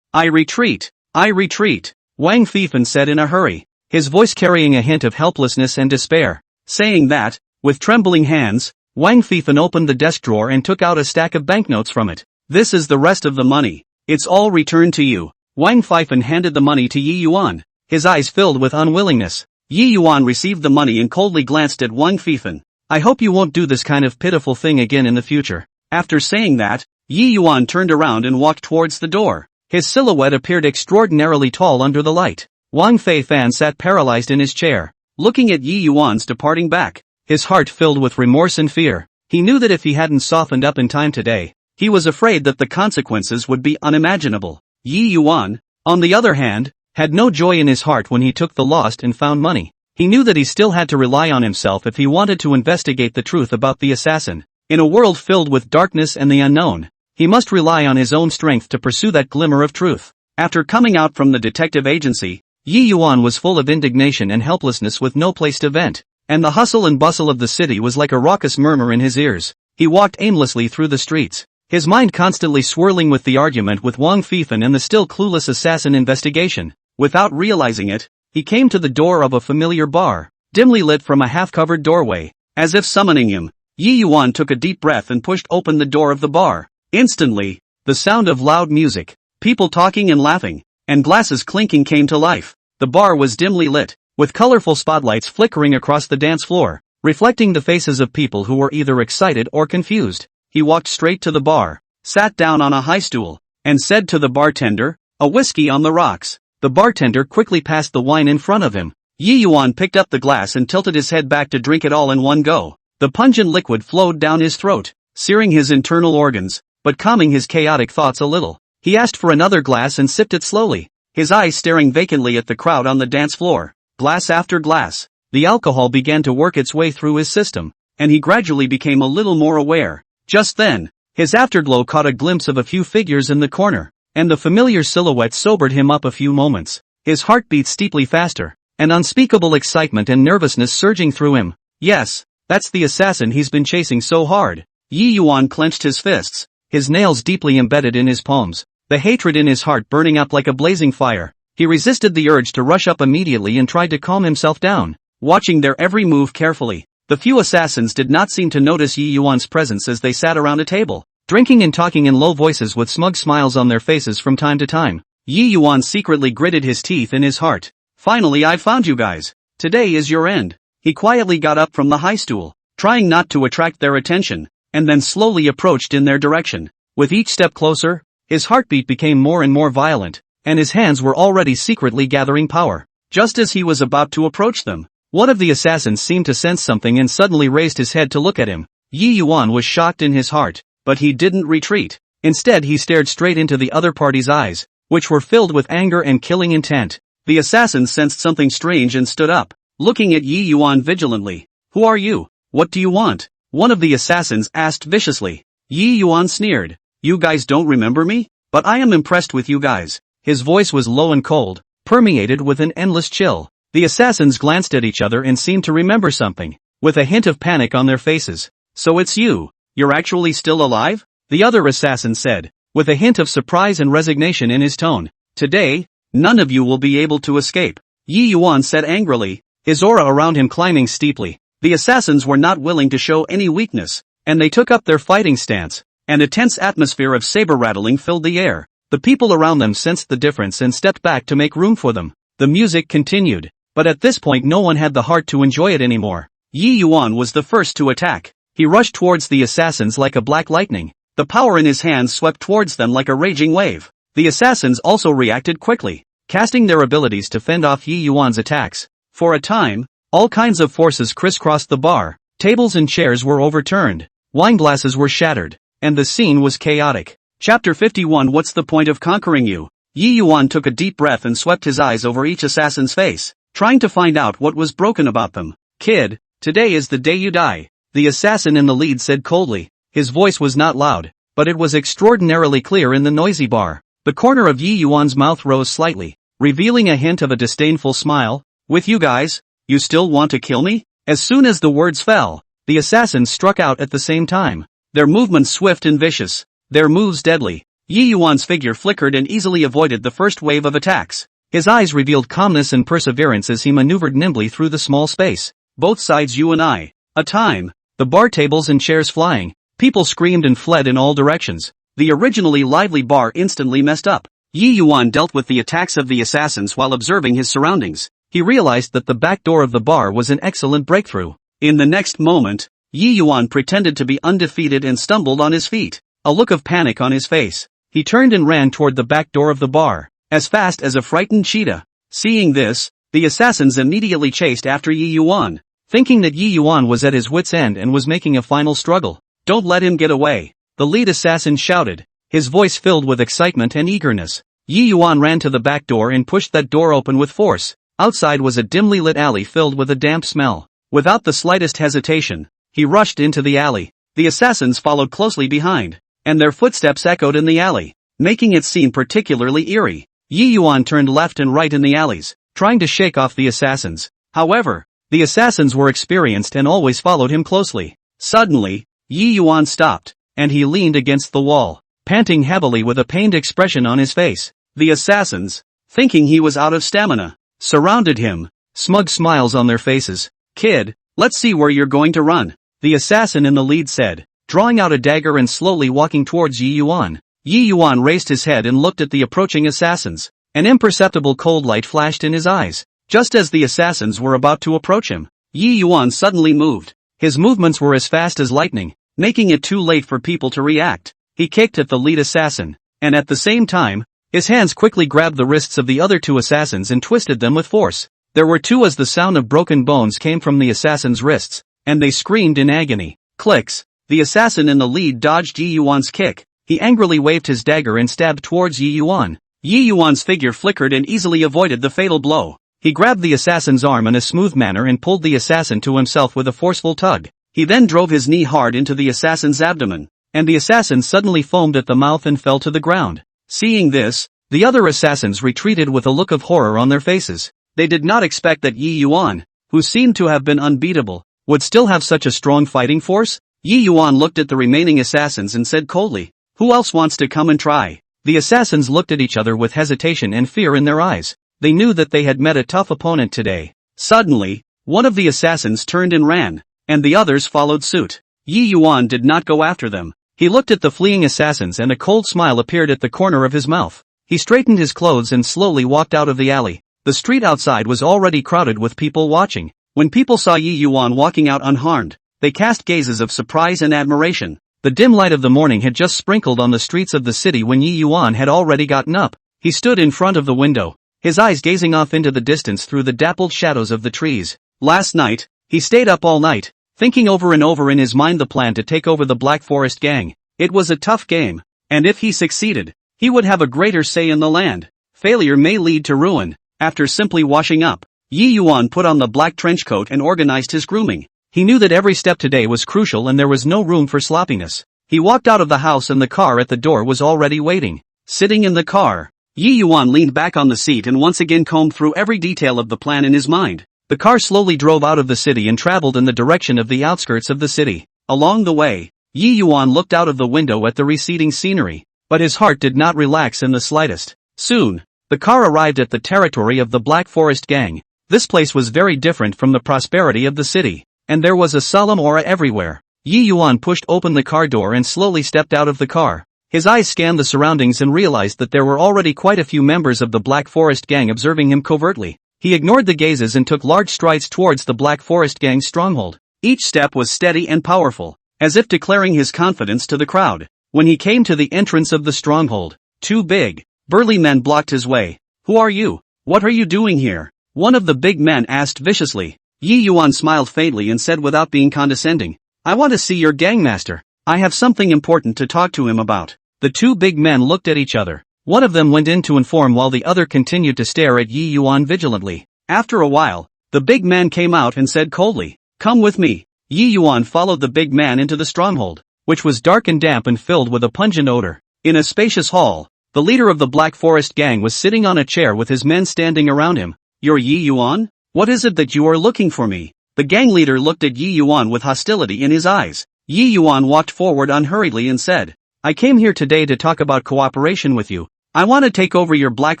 [SPEAKER 1] I retreat. Wang Xingyu said in a hurry, his voice carrying a hint of helplessness and despair. Saying that, with trembling hands, Wang Xingyu opened the desk drawer and took out a stack of banknotes from it. This is the rest of the money. It's all returned to you. Wang Xingyu handed the money to Yi Yuan. His eyes filled with unwillingness. Yi Yuan received the money and coldly glanced at Wang Xingyu. I hope you won't do this kind of pitiful thing again in the future. After saying that, Yi Yuan turned around and walked towards the door. His silhouette appeared extraordinarily tall under the light. Wang Xingyu sat paralyzed in his chair, looking at Yi Yuan's departing back, his heart filled with remorse and fear. He knew that if he hadn't softened up in time today, he was afraid that the consequences would be unimaginable. Yi Yuan, on the other hand, had no joy in his heart when he took the lost and found money. He knew that he still had to rely on himself if he wanted to investigate the truth about the assassin. In a world filled with darkness and the unknown, he must rely on his own strength to pursue that glimmer of truth. After coming out from the detective agency, Yi Yuan was full of indignation and helplessness with no place to vent, and the hustle and bustle of the city was like a raucous murmur in his ears. He walked aimlessly through the streets, his mind constantly swirling with the argument with Wang Xingyu and the still clueless assassin investigation. Without realizing it, he came to the door of a familiar bar, dimly lit from a half-covered doorway. As if summoning him, Yi Yuan took a deep breath and pushed open the door of the bar. Instantly, the sound of loud music, people talking and laughing, and glasses clinking came to life. The bar was dimly lit, with colorful spotlights flickering across the dance floor, reflecting the faces of people who were either excited or confused. He walked straight to the bar, sat down on a high stool, and said to the bartender, "A whiskey on the rocks." The bartender quickly passed the wine in front of him. Yi Yuan picked up the glass and tilted his head back to drink it all in one go. The pungent liquid flowed down his throat, searing his internal organs, but calming his chaotic thoughts a little. He asked for another glass and sipped it slowly, his eyes staring vacantly at the crowd on the dance floor. Glass after glass, the alcohol began to work its way through his system, and he gradually became a little more aware. Just then, his afterglow caught a glimpse of a few figures in the corner, and the familiar silhouette sobered him up a few moments. His heart beat steeply faster, an unspeakable excitement and nervousness surging through him. Yes, that's the assassin he's been chasing so hard. Yi Yuan clenched his fists, his nails deeply embedded in his palms, the hatred in his heart burning up like a blazing fire. He resisted the urge to rush up immediately and tried to calm himself down, watching their every move carefully. The few assassins did not seem to notice Yi Yuan's presence as they sat around a table, drinking and talking in low voices with smug smiles on their faces from time to time. Yi Yuan secretly gritted his teeth in his heart. "Finally, I found you guys. Today is your end." He quietly got up from the high stool, trying not to attract their attention, and then slowly approached in their direction. With each step closer, his heartbeat became more and more violent, and his hands were already secretly gathering power. Just as he was about to approach them, one of the assassins seemed to sense something and suddenly raised his head to look at him. Yi Yuan was shocked in his heart, but he didn't retreat. Instead, he stared straight into the other party's eyes, which were filled with anger and killing intent. The assassin sensed something strange and stood up, looking at Yi Yuan vigilantly. "Who are you? What do you want?" one of the assassins asked viciously. Yi Yuan sneered. "You guys don't remember me? But I am impressed with you guys." His voice was low and cold, permeated with an endless chill. The assassins glanced at each other and seemed to remember something, with a hint of panic on their faces. "So it's you. You're actually still alive?" the other assassin said, with a hint of surprise and resignation in his tone. "Today, none of you will be able to escape," Yi Yuan said angrily, his aura around him climbing steeply. The assassins were not willing to show any weakness, and they took up their fighting stance, and a tense atmosphere of saber rattling filled the air. The people around them sensed the difference and stepped back to make room for them. The music continued, but at this point no one had the heart to enjoy it anymore. Yi Yuan was the first to attack. He rushed towards the assassins like a black lightning. The power in his hands swept towards them like a raging wave. The assassins also reacted quickly, casting their abilities to fend off Yi Yuan's attacks. For a time, all kinds of forces crisscrossed the bar. Tables and chairs were overturned, wine glasses were shattered, and the scene was chaotic. Chapter 51. What's the point of conquering you? Yi Yuan took a deep breath and swept his eyes over each assassin's face, trying to find out what was broken about them. "Kid, today is the day you die," the assassin in the lead said coldly. His voice was not loud, but it was extraordinarily clear in the noisy bar. The corner of Yi Yuan's mouth rose slightly, revealing a hint of a disdainful smile. "With you guys, you still want to kill me?" As soon as the words fell, the assassins struck out at the same time, their movements swift and vicious, their moves deadly. Yi Yuan's figure flickered and easily avoided the first wave of attacks. His eyes revealed calmness and perseverance as he maneuvered nimbly through the small space. "Both sides, you and I." A time, the bar tables and chairs flying, people screamed and fled in all directions. The originally lively bar instantly messed up. Yi Yuan dealt with the attacks of the assassins while observing his surroundings. He realized that the back door of the bar was an excellent breakthrough. In the next moment, Yi Yuan pretended to be undefeated and stumbled on his feet, a look of panic on his face. He turned and ran toward the back door of the bar, as fast as a frightened cheetah. Seeing this, the assassins immediately chased after Yi Yuan, thinking that Yi Yuan was at his wit's end and was making a final struggle. "Don't let him get away," the lead assassin shouted, his voice filled with excitement and eagerness. Yi Yuan ran to the back door and pushed that door open with force. Outside was a dimly lit alley filled with a damp smell. Without the slightest hesitation, he rushed into the alley. The assassins followed closely behind, and their footsteps echoed in the alley, making it seem particularly eerie. Yi Yuan turned left and right in the alleys, trying to shake off the assassins. However, the assassins were experienced and always followed him closely. Suddenly, Yi Yuan stopped, and he leaned against the wall, panting heavily with a pained expression on his face. The assassins, thinking he was out of stamina, surrounded him, smug smiles on their faces. "Kid, let's see where you're going to run," the assassin in the lead said, drawing out a dagger and slowly walking towards Yi Yuan. Yi Yuan raised his head and looked at the approaching assassins. An imperceptible cold light flashed in his eyes. Just as the assassins were about to approach him, Yi Yuan suddenly moved. His movements were as fast as lightning, making it too late for people to react. He kicked at the lead assassin, and at the same time, his hands quickly grabbed the wrists of the other two assassins and twisted them with force. There were two as the sound of broken bones came from the assassin's wrists, and they screamed in agony. Clicks. The assassin in the lead dodged Yi Yuan's kick. He angrily waved his dagger and stabbed towards Yi Yuan. Yi Yuan's figure flickered and easily avoided the fatal blow. He grabbed the assassin's arm in a smooth manner and pulled the assassin to himself with a forceful tug. He then drove his knee hard into the assassin's abdomen, and the assassin suddenly foamed at the mouth and fell to the ground. Seeing this, the other assassins retreated with a look of horror on their faces. They did not expect that Yi Yuan, who seemed to have been unbeatable, would still have such a strong fighting force. Yi Yuan looked at the remaining assassins and said coldly, "Who else wants to come and try?" The assassins looked at each other with hesitation and fear in their eyes. They knew that they had met a tough opponent today. Suddenly, one of the assassins turned and ran, and the others followed suit. Yi Yuan did not go after them. He looked at the fleeing assassins and a cold smile appeared at the corner of his mouth. He straightened his clothes and slowly walked out of the alley. The street outside was already crowded with people watching. When people saw Yi Yuan walking out unharmed, they cast gazes of surprise and admiration. The dim light of the morning had just sprinkled on the streets of the city when Yi Yuan had already gotten up. He stood in front of the window, his eyes gazing off into the distance through the dappled shadows of the trees. Last night, he stayed up all night, thinking over and over in his mind the plan to take over the Black Forest gang. It was a tough game, and if he succeeded, he would have a greater say in the land. Failure may lead to ruin. After simply washing up, Yi Yuan put on the black trench coat and organized his grooming. He knew that every step today was crucial and there was no room for sloppiness. He walked out of the house and the car at the door was already waiting. Sitting in the car, Yi Yuan leaned back on the seat and once again combed through every detail of the plan in his mind. The car slowly drove out of the city and traveled in the direction of the outskirts of the city. Along the way, Yi Yuan looked out of the window at the receding scenery, but his heart did not relax in the slightest. Soon, the car arrived at the territory of the Black Forest gang. This place was very different from the prosperity of the city, and there was a solemn aura everywhere. Yi Yuan pushed open the car door and slowly stepped out of the car. His eyes scanned the surroundings and realized that there were already quite a few members of the Black Forest gang observing him covertly. He ignored the gazes and took large strides towards the Black Forest gang's stronghold. Each step was steady and powerful, as if declaring his confidence to the crowd. When he came to the entrance of the stronghold, two big, burly men blocked his way. "Who are you? What are you doing here?" one of the big men asked viciously. Yi Yuan smiled faintly and said without being condescending, "I want to see your gangmaster. I have something important to talk to him about." The two big men looked at each other. One of them went in to inform while the other continued to stare at Yi Yuan vigilantly. After a while, the big man came out and said coldly, "Come with me." Yi Yuan followed the big man into the stronghold, which was dark and damp and filled with a pungent odor. In a spacious hall, the leader of the Black Forest gang was sitting on a chair with his men standing around him. "You're Yi Yuan? What is it that you are looking for me?" The gang leader looked at Yi Yuan with hostility in his eyes. Yi Yuan walked forward unhurriedly and said, "I came here today to talk about cooperation with you. I want to take over your Black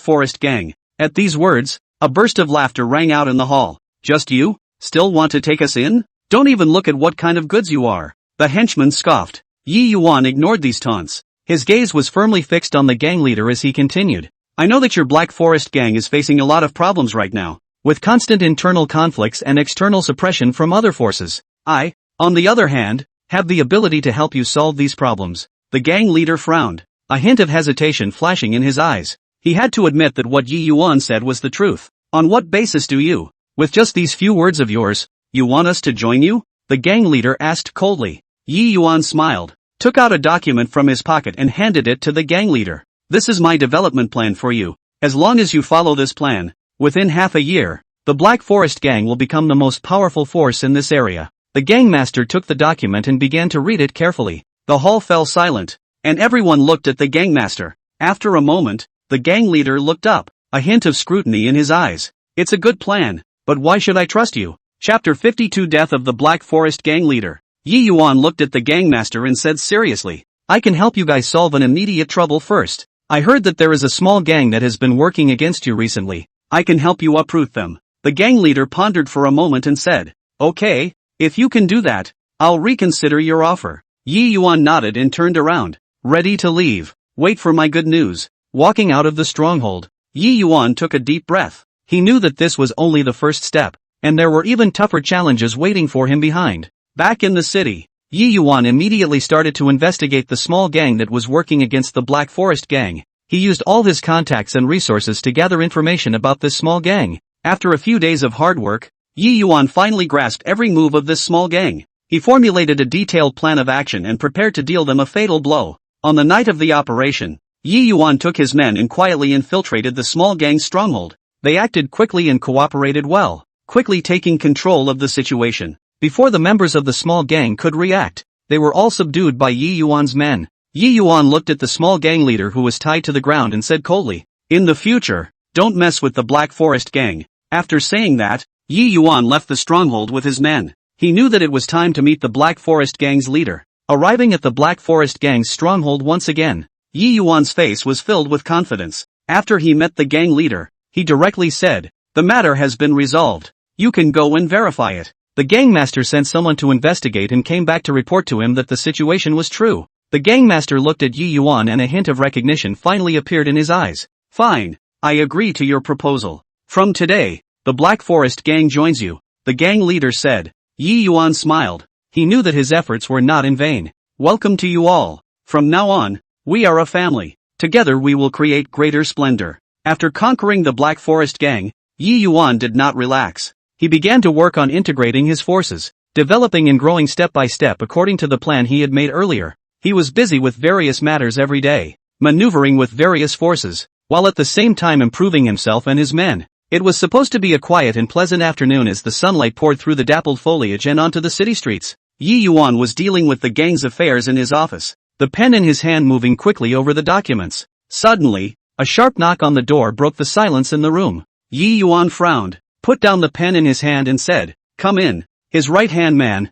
[SPEAKER 1] Forest gang." At these words, a burst of laughter rang out in the hall. "Just you? Still want to take us in? Don't even look at what kind of goods you are." The henchman scoffed. Yi Yuan ignored these taunts. His gaze was firmly fixed on the gang leader as he continued. I know that your Black Forest gang is facing a lot of problems right now, with constant internal conflicts and external suppression from other forces. I, on the other hand, have the ability to help you solve these problems. The gang leader frowned, a hint of hesitation flashing in his eyes. He had to admit that what Yi Yuan said was the truth. On what basis do you, with just these few words of yours, you want us to join you? The gang leader asked coldly. Yi Yuan smiled, took out a document from his pocket and handed it to the gang leader. This is my development plan for you. As long as you follow this plan, within half a year, the Black Forest gang will become the most powerful force in this area. The gangmaster took the document and began to read it carefully. The hall fell silent, and everyone looked at the gangmaster. After a moment, the gang leader looked up, a hint of scrutiny in his eyes. It's a good plan, but why should I trust you? Chapter 52 Death of the Black Forest Gang Leader. Yi Yuan looked at the gangmaster and said seriously, I can help you guys solve an immediate trouble first. I heard that there is a small gang that has been working against you recently. I can help you uproot them. The gang leader pondered for a moment and said, okay, if you can do that, I'll reconsider your offer. Yi Yuan nodded and turned around, ready to leave. Wait for my good news. Walking out of the stronghold, Yi Yuan took a deep breath. He knew that this was only the first step, and there were even tougher challenges waiting for him behind. Back in the city, Yi Yuan immediately started to investigate the small gang that was working against the Black Forest gang. He used all his contacts and resources to gather information about this small gang. After a few days of hard work, Yi Yuan finally grasped every move of this small gang. He formulated a detailed plan of action and prepared to deal them a fatal blow. On the night of the operation, Yi Yuan took his men and quietly infiltrated the small gang's stronghold. They acted quickly and cooperated well, quickly taking control of the situation. Before the members of the small gang could react, they were all subdued by Yi Yuan's men. Yi Yuan looked at the small gang leader who was tied to the ground and said coldly, in the future, don't mess with the Black Forest gang. After saying that, Yi Yuan left the stronghold with his men. He knew that it was time to meet the Black Forest gang's leader. Arriving at the Black Forest gang's stronghold once again, Yi Yuan's face was filled with confidence. After he met the gang leader, he directly said, the matter has been resolved. You can go and verify it. The gangmaster sent someone to investigate and came back to report to him that the situation was true. The gangmaster looked at Yi Yuan and a hint of recognition finally appeared in his eyes. Fine, I agree to your proposal. From today, the Black Forest gang joins you, the gang leader said. Yi Yuan smiled. He knew that his efforts were not in vain. Welcome to you all. From now on, we are a family. Together we will create greater splendor. After conquering the Black Forest gang, Yi Yuan did not relax. He began to work on integrating his forces, developing and growing step by step according to the plan he had made earlier. He was busy with various matters every day, maneuvering with various forces, while at the same time improving himself and his men. It was supposed to be a quiet and pleasant afternoon as the sunlight poured through the dappled foliage and onto the city streets. Yi Yuan was dealing with the gang's affairs in his office, the pen in his hand moving quickly over the documents. Suddenly, a sharp knock on the door broke the silence in the room. Yi Yuan frowned, put down the pen in his hand and said, come in. His right-hand man,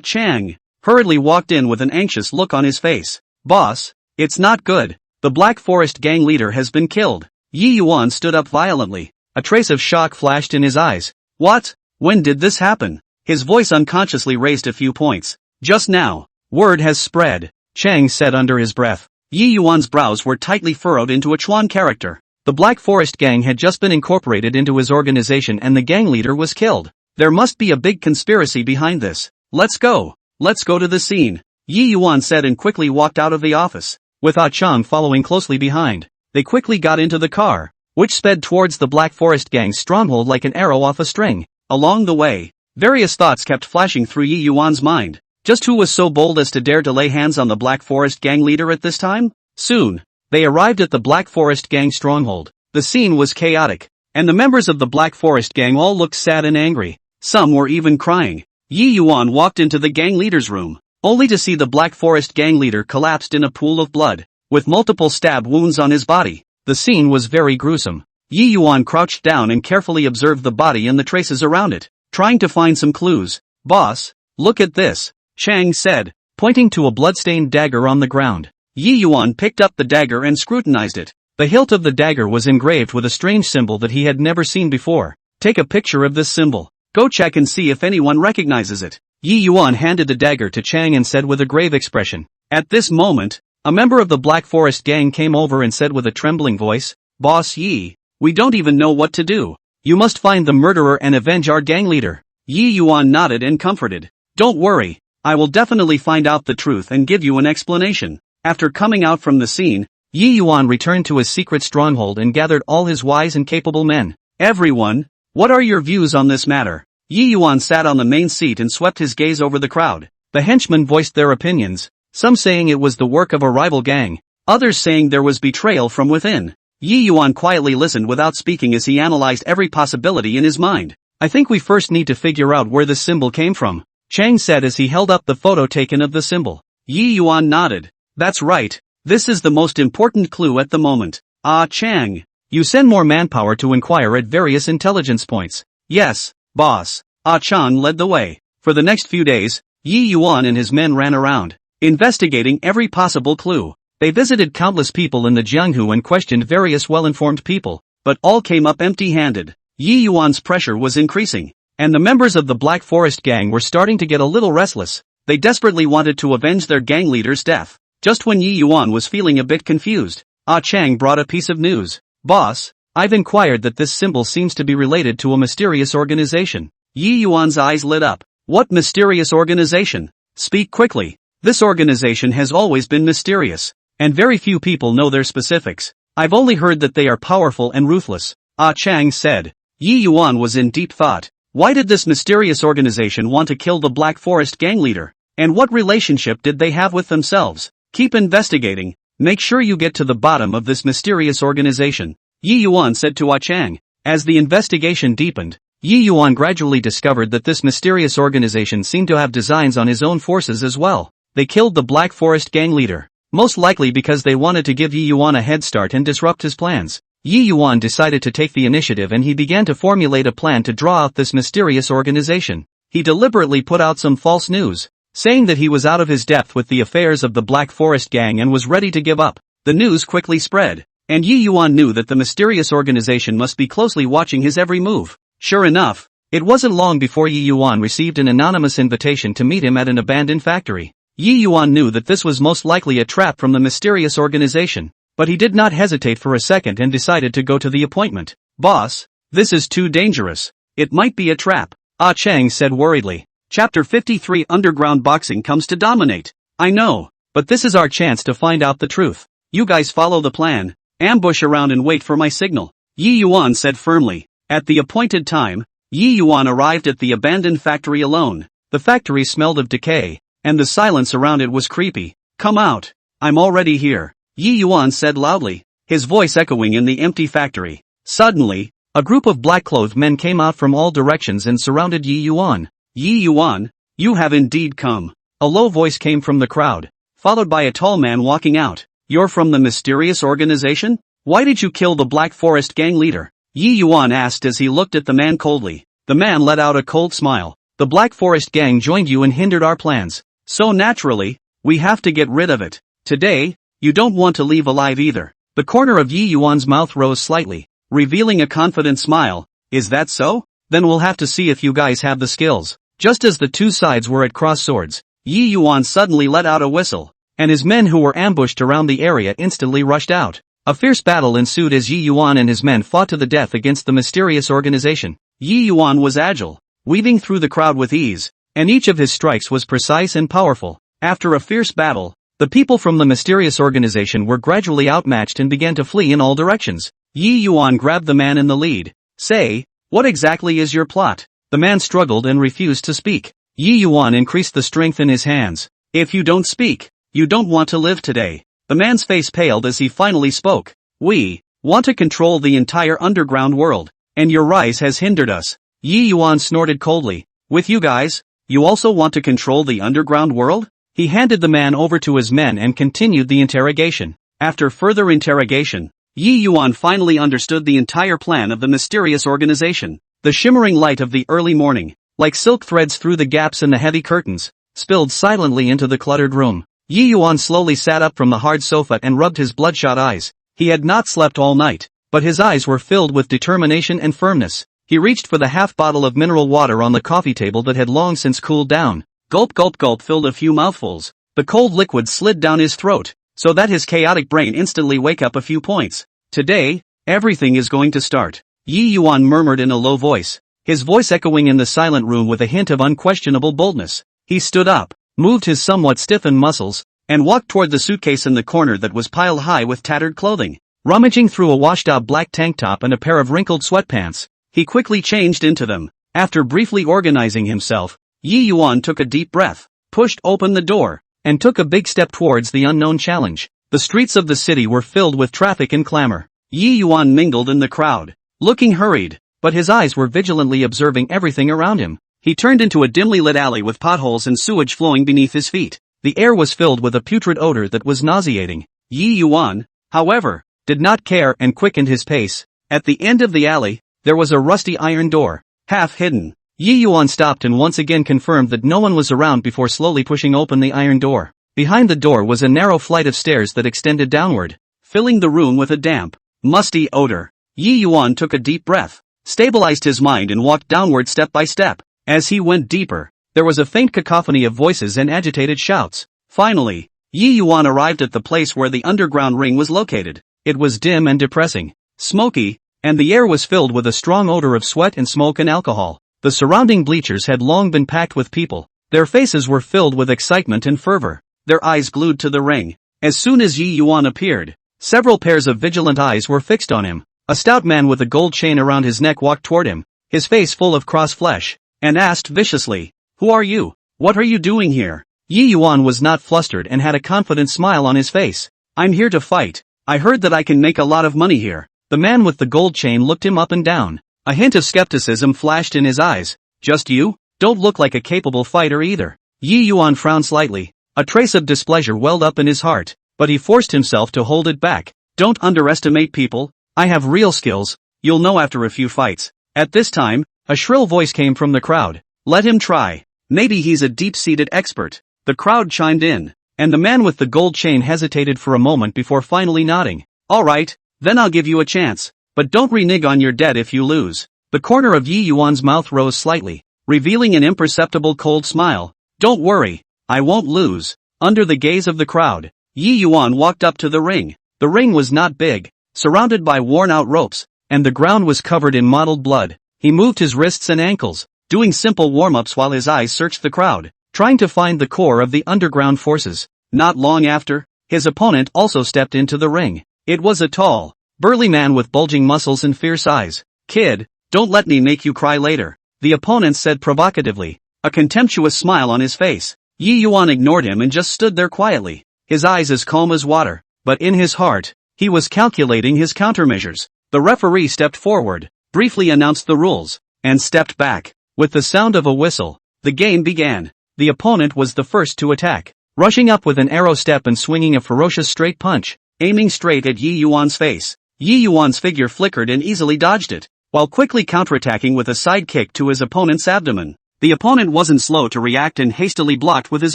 [SPEAKER 1] Chang, hurriedly walked in with an anxious look on his face. Boss, it's not good. The Black Forest gang leader has been killed. Yi Yuan stood up violently. A trace of shock flashed in his eyes. What? When did this happen? His voice unconsciously raised a few points. Just now. Word has spread, Chang said under his breath. Yi Yuan's brows were tightly furrowed into a Chuan character. The Black Forest gang had just been incorporated into his organization and the gang leader was killed. There must be a big conspiracy behind this. Let's go. Let's go to the scene, Yi Yuan said and quickly walked out of the office, with Chang following closely behind. They quickly got into the car, which sped towards the Black Forest gang's stronghold like an arrow off a string. Along the way, various thoughts kept flashing through Yi Yuan's mind. Just who was so bold as to dare to lay hands on the Black Forest gang leader at this time? Soon, they arrived at the Black Forest gang stronghold. The scene was chaotic, and the members of the Black Forest gang all looked sad and angry. Some were even crying. Yi Yuan walked into the gang leader's room, only to see the Black Forest gang leader collapsed in a pool of blood, with multiple stab wounds on his body. The scene was very gruesome. Yi Yuan crouched down and carefully observed the body and the traces around it, trying to find some clues. Boss, look at this, Chang said, pointing to a bloodstained dagger on the ground. Yi Yuan picked up the dagger and scrutinized it. The hilt of the dagger was engraved with a strange symbol that he had never seen before. Take a picture of this symbol. Go check and see if anyone recognizes it. Yi Yuan handed the dagger to Chang and said with a grave expression. At this moment, A member of the Black Forest gang came over and said with a trembling voice, "Boss Yi, we don't even know what to do. You must find the murderer and avenge our gang leader." Yi Yuan nodded and comforted. "Don't worry, I will definitely find out the truth and give you an explanation." After coming out from the scene, Yi Yuan returned to his secret stronghold and gathered all his wise and capable men. "Everyone, what are your views on this matter?" Yi Yuan sat on the main seat and swept his gaze over the crowd. The henchmen voiced their opinions, some saying it was the work of a rival gang, others saying there was betrayal from within. Yi Yuan quietly listened without speaking as he analyzed every possibility in his mind. "I think we first need to figure out where this symbol came from," Chang said as he held up the photo taken of the symbol. Yi Yuan nodded. "That's right. This is the most important clue at the moment." "Ah, Chang. You send more manpower to inquire at various intelligence points." "Yes, boss." Ah Chang led the way. For the next few days, Yi Yuan and his men ran around, investigating every possible clue. They visited countless people in the Jianghu and questioned various well-informed people, but all came up empty-handed. Yi Yuan's pressure was increasing, and the members of the Black Forest gang were starting to get a little restless. They desperately wanted to avenge their gang leader's death. Just when Yi Yuan was feeling a bit confused, Ah Chang brought a piece of news. "Boss, I've inquired that this symbol seems to be related to a mysterious organization." Yi Yuan's eyes lit up. "What mysterious organization? Speak quickly." "This organization has always been mysterious, and very few people know their specifics. I've only heard that they are powerful and ruthless," Ah Chang said. Yi Yuan was in deep thought. Why did this mysterious organization want to kill the Black Forest gang leader? And what relationship did they have with themselves? "Keep investigating. Make sure you get to the bottom of this mysterious organization," Yi Yuan said to Ah Chang. As the investigation deepened, Yi Yuan gradually discovered that this mysterious organization seemed to have designs on his own forces as well. They killed the Black Forest gang leader, most likely because they wanted to give Yi Yuan a head start and disrupt his plans. Yi Yuan decided to take the initiative and he began to formulate a plan to draw out this mysterious organization. He deliberately put out some false news, saying that he was out of his depth with the affairs of the Black Forest gang and was ready to give up. The news quickly spread, and Yi Yuan knew that the mysterious organization must be closely watching his every move. Sure enough, it wasn't long before Yi Yuan received an anonymous invitation to meet him at an abandoned factory. Yi Yuan knew that this was most likely a trap from the mysterious organization, but he did not hesitate for a second and decided to go to the appointment. "Boss, this is too dangerous. It might be a trap," Ah Chang said worriedly. Chapter 53 Underground Boxing comes to dominate. "I know, but this is our chance to find out the truth. You guys follow the plan, ambush around and wait for my signal," Yi Yuan said firmly. At the appointed time, Yi Yuan arrived at the abandoned factory alone. The factory smelled of decay, and the silence around it was creepy. "Come out, I'm already here," Yi Yuan said loudly, his voice echoing in the empty factory. Suddenly, a group of black-clothed men came out from all directions and surrounded Yi Yuan. "Yi Yuan, you have indeed come." A low voice came from the crowd, followed by a tall man walking out. "You're from the mysterious organization? Why did you kill the Black Forest gang leader?" Yi Yuan asked as he looked at the man coldly. The man let out a cold smile. "The Black Forest gang joined you and hindered our plans. So naturally, we have to get rid of it. Today, you don't want to leave alive either." The corner of Yi Yuan's mouth rose slightly, revealing a confident smile. "Is that so? Then we'll have to see if you guys have the skills." Just as the two sides were at cross swords, Yi Yuan suddenly let out a whistle, and his men who were ambushed around the area instantly rushed out. A fierce battle ensued as Yi Yuan and his men fought to the death against the mysterious organization. Yi Yuan was agile, weaving through the crowd with ease, and each of his strikes was precise and powerful. After a fierce battle, the people from the mysterious organization were gradually outmatched and began to flee in all directions. Yi Yuan grabbed the man in the lead. "Say, what exactly is your plot?" The man struggled and refused to speak. Yi Yuan increased the strength in his hands. "If you don't speak, you don't want to live today." The man's face paled as he finally spoke. "We want to control the entire underground world, and your rise has hindered us." Yi Yuan snorted coldly. "With you guys, you also want to control the underground world?" He handed the man over to his men and continued the interrogation. After further interrogation, Yi Yuan finally understood the entire plan of the mysterious organization. The shimmering light of the early morning, like silk threads through the gaps in the heavy curtains, spilled silently into the cluttered room. Yi Yuan slowly sat up from the hard sofa and rubbed his bloodshot eyes. He had not slept all night, but his eyes were filled with determination and firmness. He reached for the half bottle of mineral water on the coffee table that had long since cooled down. Gulp gulp gulp filled a few mouthfuls. The cold liquid slid down his throat. so that his chaotic brain instantly wake up a few points. Today, everything is going to start. Yi Yuan murmured in a low voice, his voice echoing in the silent room with a hint of unquestionable boldness. He stood up, moved his somewhat stiffened muscles, and walked toward the suitcase in the corner that was piled high with tattered clothing. Rummaging through a washed-out black tank top and a pair of wrinkled sweatpants, he quickly changed into them. After briefly organizing himself, Yi Yuan took a deep breath, pushed open the door, and took a big step towards the unknown challenge. The streets of the city were filled with traffic and clamor. Yi Yuan mingled in the crowd, looking hurried, but his eyes were vigilantly observing everything around him. He turned into a dimly lit alley with potholes and sewage flowing beneath his feet. The air was filled with a putrid odor that was nauseating. Yi Yuan, however, did not care and quickened his pace. At the end of the alley, there was a rusty iron door, half hidden. Yi Yuan stopped and once again confirmed that no one was around before slowly pushing open the iron door. Behind the door was a narrow flight of stairs that extended downward, filling the room with a damp, musty odor. Yi Yuan took a deep breath, stabilized his mind and walked downward step by step. As he went deeper, there was a faint cacophony of voices and agitated shouts. Finally, Yi Yuan arrived at the place where the underground ring was located. It was dim and depressing, smoky, and the air was filled with a strong odor of sweat and smoke and alcohol. The surrounding bleachers had long been packed with people. Their faces were filled with excitement and fervor, their eyes glued to the ring. As soon as Yi Yuan appeared, several pairs of vigilant eyes were fixed on him. A stout man with a gold chain around his neck walked toward him, his face full of cross flesh, and asked viciously, "Who are you? What are you doing here?" Yi Yuan was not flustered and had a confident smile on his face. "I'm here to fight. I heard that I can make a lot of money here." The man with the gold chain looked him up and down. A hint of skepticism flashed in his eyes. "Just you? Don't look like a capable fighter either." Yi Yuan frowned slightly. A trace of displeasure welled up in his heart, but he forced himself to hold it back. "Don't underestimate people. I have real skills. You'll know after a few fights." At this time, a shrill voice came from the crowd. "Let him try. Maybe he's a deep-seated expert." The crowd chimed in, and the man with the gold chain hesitated for a moment before finally nodding. "All right, then I'll give you a chance. But don't renege on your debt if you lose." The corner of Yi Yuan's mouth rose slightly, revealing an imperceptible cold smile. "Don't worry, I won't lose." Under the gaze of the crowd, Yi Yuan walked up to the ring. The ring was not big, surrounded by worn-out ropes, and the ground was covered in mottled blood. He moved his wrists and ankles, doing simple warm-ups while his eyes searched the crowd, trying to find the core of the underground forces. Not long after, his opponent also stepped into the ring. It was a tall, burly man with bulging muscles and fierce eyes. "Kid, don't let me make you cry later," the opponent said provocatively, a contemptuous smile on his face. Yi Yuan ignored him and just stood there quietly, his eyes as calm as water, but in his heart, he was calculating his countermeasures. The referee stepped forward, briefly announced the rules, and stepped back. With the sound of a whistle, the game began. The opponent was the first to attack, rushing up with an arrow step and swinging a ferocious straight punch, aiming straight at Yi Yuan's face. Yi Yuan's figure flickered and easily dodged it, while quickly counterattacking with a side kick to his opponent's abdomen. The opponent wasn't slow to react and hastily blocked with his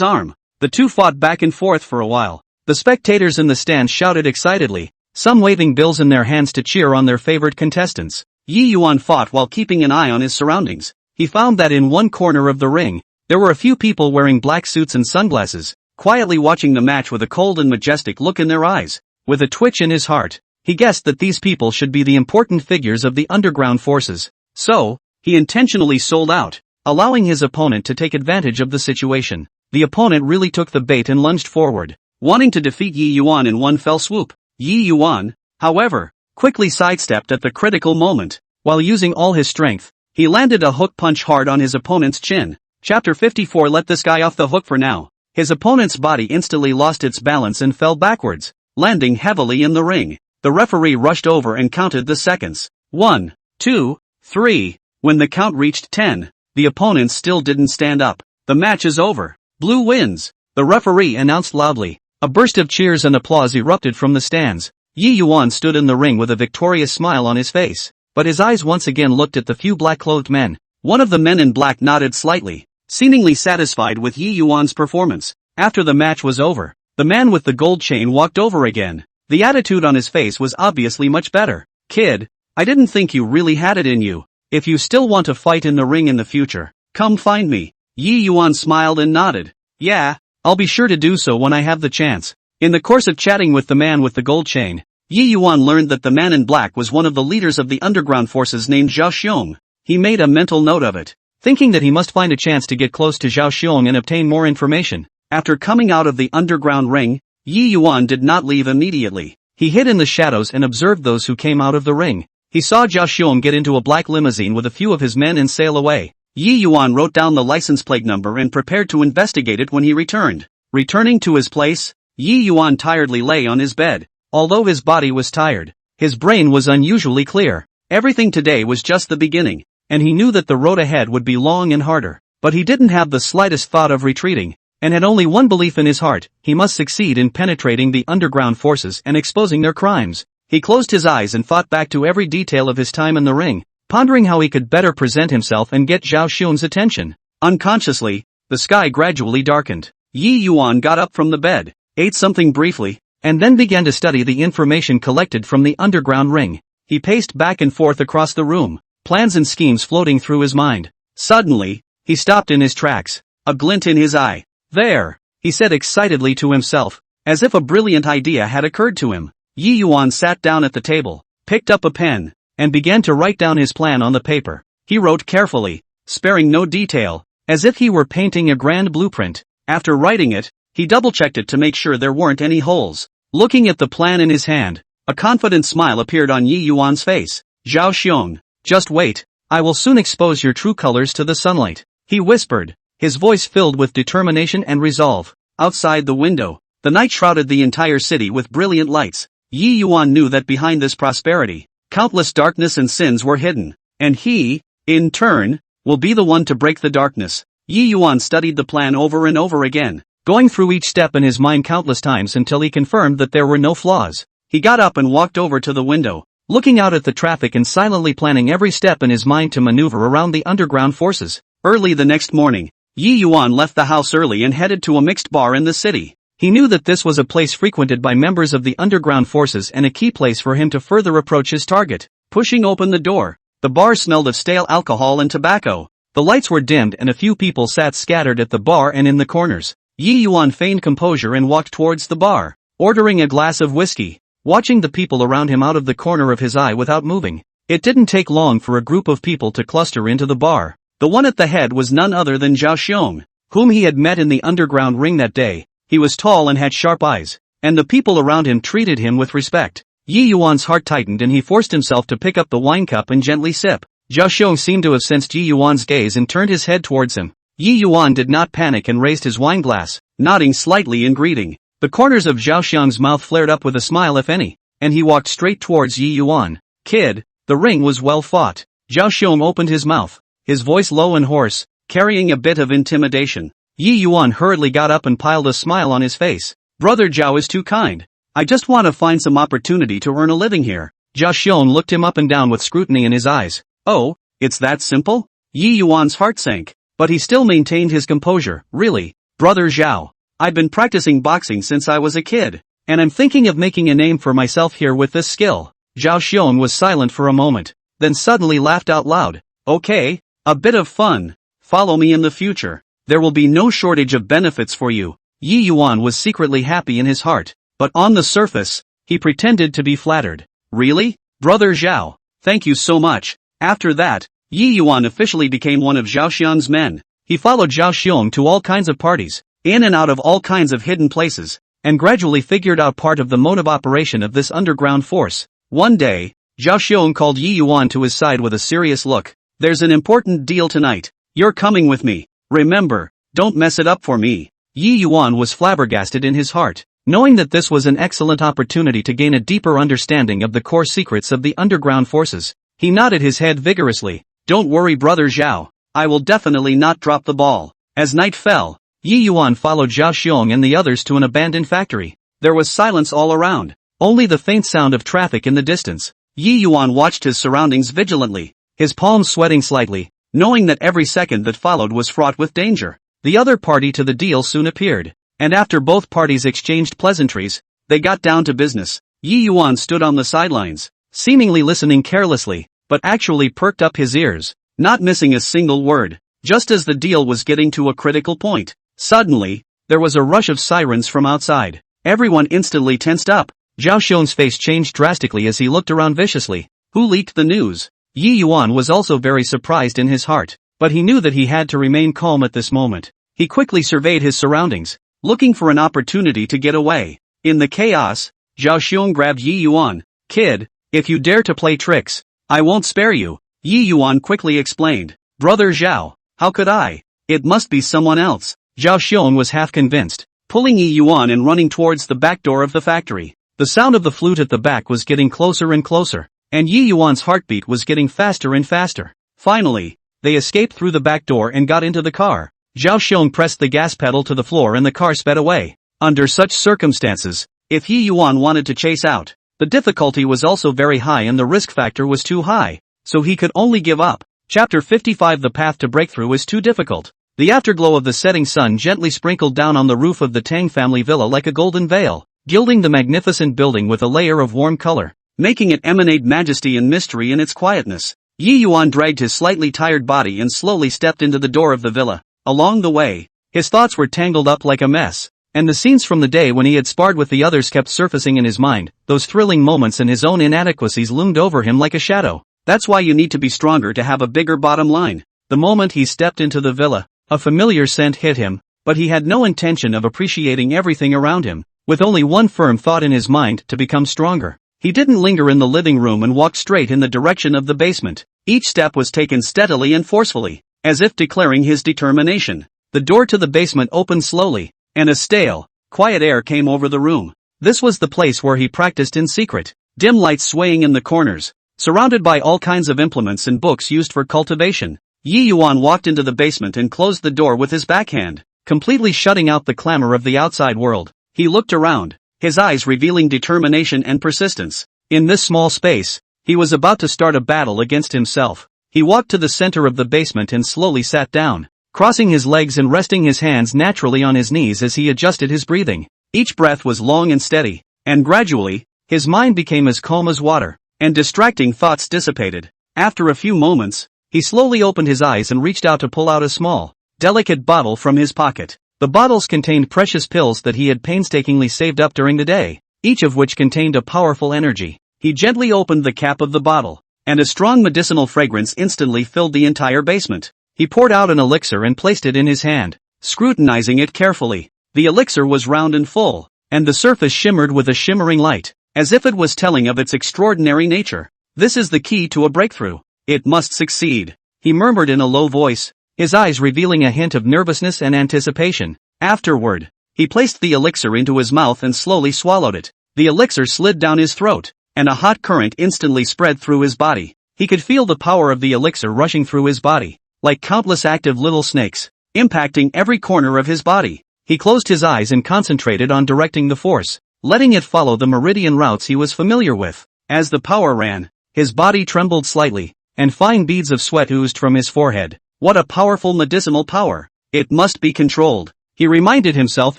[SPEAKER 1] arm. The two fought back and forth for a while. The spectators in the stands shouted excitedly, some waving bills in their hands to cheer on their favorite contestants. Yi Yuan fought while keeping an eye on his surroundings. He found that in one corner of the ring, there were a few people wearing black suits and sunglasses, quietly watching the match with a cold and majestic look in their eyes. With a twitch in his heart, he guessed that these people should be the important figures of the underground forces. So, he intentionally sold out, allowing his opponent to take advantage of the situation. The opponent really took the bait and lunged forward, wanting to defeat Yi Yuan in one fell swoop. Yi Yuan, however, quickly sidestepped at the critical moment. While using all his strength, he landed a hook punch hard on his opponent's chin. Chapter 54. Let this guy off the hook for now. His opponent's body instantly lost its balance and fell backwards, landing heavily in the ring. The referee rushed over and counted the seconds. 1, 2, 3. When the count reached 10, the opponent still didn't stand up. "The match is over. Blue wins," the referee announced loudly. A burst of cheers and applause erupted from the stands. Yi Yuan stood in the ring with a victorious smile on his face, but his eyes once again looked at the few black-clothed men. One of the men in black nodded slightly, seemingly satisfied with Yi Yuan's performance. After the match was over, the man with the gold chain walked over again. The attitude on his face was obviously much better. "Kid, I didn't think you really had it in you. If you still want to fight in the ring in the future, come find me." Yi Yuan smiled and nodded. "Yeah, I'll be sure to do so when I have the chance." In the course of chatting with the man with the gold chain, Yi Yuan learned that the man in black was one of the leaders of the underground forces named Zhao Xiong. He made a mental note of it, thinking that he must find a chance to get close to Zhao Xiong and obtain more information. After coming out of the underground ring, Yi Yuan did not leave immediately. He hid in the shadows and observed those who came out of the ring. He saw Zhao Xiong get into a black limousine with a few of his men and sail away. Yi Yuan wrote down the license plate number and prepared to investigate it when he returned. Returning to his place, Yi Yuan tiredly lay on his bed. Although his body was tired, his brain was unusually clear. Everything today was just the beginning, and he knew that the road ahead would be long and harder. But he didn't have the slightest thought of retreating, and had only one belief in his heart: he must succeed in penetrating the underground forces and exposing their crimes. He closed his eyes and thought back to every detail of his time in the ring, pondering how he could better present himself and get Zhao Xiong's attention. Unconsciously, the sky gradually darkened. Yi Yuan got up from the bed, ate something briefly, and then began to study the information collected from the underground ring. He paced back and forth across the room, plans and schemes floating through his mind. Suddenly, he stopped in his tracks, a glint in his eye. "There," he said excitedly to himself, as if a brilliant idea had occurred to him. Yi Yuan sat down at the table, picked up a pen, and began to write down his plan on the paper. He wrote carefully, sparing no detail, as if he were painting a grand blueprint. After writing it, he double-checked it to make sure there weren't any holes. Looking at the plan in his hand, a confident smile appeared on Yi Yuan's face. "Zhao Xiong, just wait, I will soon expose your true colors to the sunlight," he whispered, his voice filled with determination and resolve. Outside the window, the night shrouded the entire city with brilliant lights. Yi Yuan knew that behind this prosperity, countless darkness and sins were hidden, and he, in turn, will be the one to break the darkness. Yi Yuan studied the plan over and over again, going through each step in his mind countless times until he confirmed that there were no flaws. He got up and walked over to the window, looking out at the traffic and silently planning every step in his mind to maneuver around the underground forces. Early the next morning, Yi Yuan left the house early and headed to a mixed bar in the city. He knew that this was a place frequented by members of the underground forces and a key place for him to further approach his target. Pushing open the door, the bar smelled of stale alcohol and tobacco. The lights were dimmed and a few people sat scattered at the bar and in the corners. Yi Yuan feigned composure and walked towards the bar, ordering a glass of whiskey, watching the people around him out of the corner of his eye without moving. It didn't take long for a group of people to cluster into the bar. The one at the head was none other than Zhao Xiong, whom he had met in the underground ring that day. He was tall and had sharp eyes, and the people around him treated him with respect. Yi Yuan's heart tightened and he forced himself to pick up the wine cup and gently sip. Zhao Xiong seemed to have sensed Yi Yuan's gaze and turned his head towards him. Yi Yuan did not panic and raised his wine glass, nodding slightly in greeting. The corners of Zhao Xiong's mouth flared up with a smile if any, and he walked straight towards Yi Yuan. "Kid, the ring was well fought." Zhao Xiong opened his mouth, his voice low and hoarse, carrying a bit of intimidation. Yi Yuan hurriedly got up and piled a smile on his face. "Brother Zhao is too kind. I just want to find some opportunity to earn a living here." Zhao Xiong looked him up and down with scrutiny in his eyes. "Oh, it's that simple?" Yi Yuan's heart sank, but he still maintained his composure. "Really, Brother Zhao, I've been practicing boxing since I was a kid, and I'm thinking of making a name for myself here with this skill." Zhao Xiong was silent for a moment, then suddenly laughed out loud. "Okay, a bit of fun. Follow me in the future. There will be no shortage of benefits for you." Yi Yuan was secretly happy in his heart, but on the surface, he pretended to be flattered. "Really, Brother Zhao? Thank you so much." After that, Yi Yuan officially became one of Zhao Xiong's men. He followed Zhao Xiong to all kinds of parties, in and out of all kinds of hidden places, and gradually figured out part of the mode of operation of this underground force. One day, Zhao Xiong called Yi Yuan to his side with a serious look. "There's an important deal tonight. You're coming with me. Remember, don't mess it up for me." Yi Yuan was flabbergasted in his heart, knowing that this was an excellent opportunity to gain a deeper understanding of the core secrets of the underground forces. He nodded his head vigorously. "Don't worry, Brother Zhao. I will definitely not drop the ball." As night fell, Yi Yuan followed Zhao Xiong and the others to an abandoned factory. There was silence all around, only the faint sound of traffic in the distance. Yi Yuan watched his surroundings vigilantly, his palms sweating slightly, knowing that every second that followed was fraught with danger. The other party to the deal soon appeared, and after both parties exchanged pleasantries, they got down to business. Yi Yuan stood on the sidelines, seemingly listening carelessly, but actually perked up his ears, not missing a single word. Just as the deal was getting to a critical point, suddenly, there was a rush of sirens from outside. Everyone instantly tensed up. Zhao Xiong's face changed drastically as he looked around viciously. Who leaked the news? Yi Yuan was also very surprised in his heart, but he knew that he had to remain calm at this moment. He quickly surveyed his surroundings, looking for an opportunity to get away. In the chaos, Zhao Xiong grabbed Yi Yuan. Kid, if you dare to play tricks, I won't spare you. Yi Yuan quickly explained. Brother Zhao, how could I? It must be someone else. Zhao Xiong was half convinced, pulling Yi Yuan and running towards the back door of the factory. The sound of the flute at the back was getting closer and closer, and Yi Yuan's heartbeat was getting faster and faster. Finally, they escaped through the back door and got into the car. Zhao Xiong pressed the gas pedal to the floor and the car sped away. Under such circumstances, if Yi Yuan wanted to chase out, the difficulty was also very high and the risk factor was too high, so he could only give up. Chapter 55. The path to breakthrough is too difficult. The afterglow of the setting sun gently sprinkled down on the roof of the Tang family villa like a golden veil, gilding the magnificent building with a layer of warm color, making it emanate majesty and mystery in its quietness. Yi Yuan dragged his slightly tired body and slowly stepped into the door of the villa. Along the way, his thoughts were tangled up like a mess, and the scenes from the day when he had sparred with the others kept surfacing in his mind. Those thrilling moments and his own inadequacies loomed over him like a shadow. That's why you need to be stronger to have a bigger bottom line. The moment he stepped into the villa, a familiar scent hit him, but he had no intention of appreciating everything around him. With only one firm thought in his mind, to become stronger, he didn't linger in the living room and walked straight in the direction of the basement. Each step was taken steadily and forcefully, as if declaring his determination. The door to the basement opened slowly, and a stale, quiet air came over the room. This was the place where he practiced in secret. Dim lights swaying in the corners, surrounded by all kinds of implements and books used for cultivation. Yi Yuan walked into the basement and closed the door with his backhand, completely shutting out the clamor of the outside world. He looked around, his eyes revealing determination and persistence. In this small space, he was about to start a battle against himself. He walked to the center of the basement and slowly sat down, crossing his legs and resting his hands naturally on his knees as he adjusted his breathing. Each breath was long and steady, and gradually, his mind became as calm as water, and distracting thoughts dissipated. After a few moments, he slowly opened his eyes and reached out to pull out a small, delicate bottle from his pocket. The bottles contained precious pills that he had painstakingly saved up during the day, each of which contained a powerful energy. He gently opened the cap of the bottle, and a strong medicinal fragrance instantly filled the entire basement. He poured out an elixir and placed it in his hand, scrutinizing it carefully. The elixir was round and full, and the surface shimmered with a shimmering light, as if it was telling of its extraordinary nature. This is the key to a breakthrough. It must succeed, he murmured in a low voice, his eyes revealing a hint of nervousness and anticipation. Afterward, he placed the elixir into his mouth and slowly swallowed it. The elixir slid down his throat, and a hot current instantly spread through his body. He could feel the power of the elixir rushing through his body, like countless active little snakes, impacting every corner of his body. He closed his eyes and concentrated on directing the force, letting it follow the meridian routes he was familiar with. As the power ran, his body trembled slightly, and fine beads of sweat oozed from his forehead. What a powerful medicinal power! It must be controlled, he reminded himself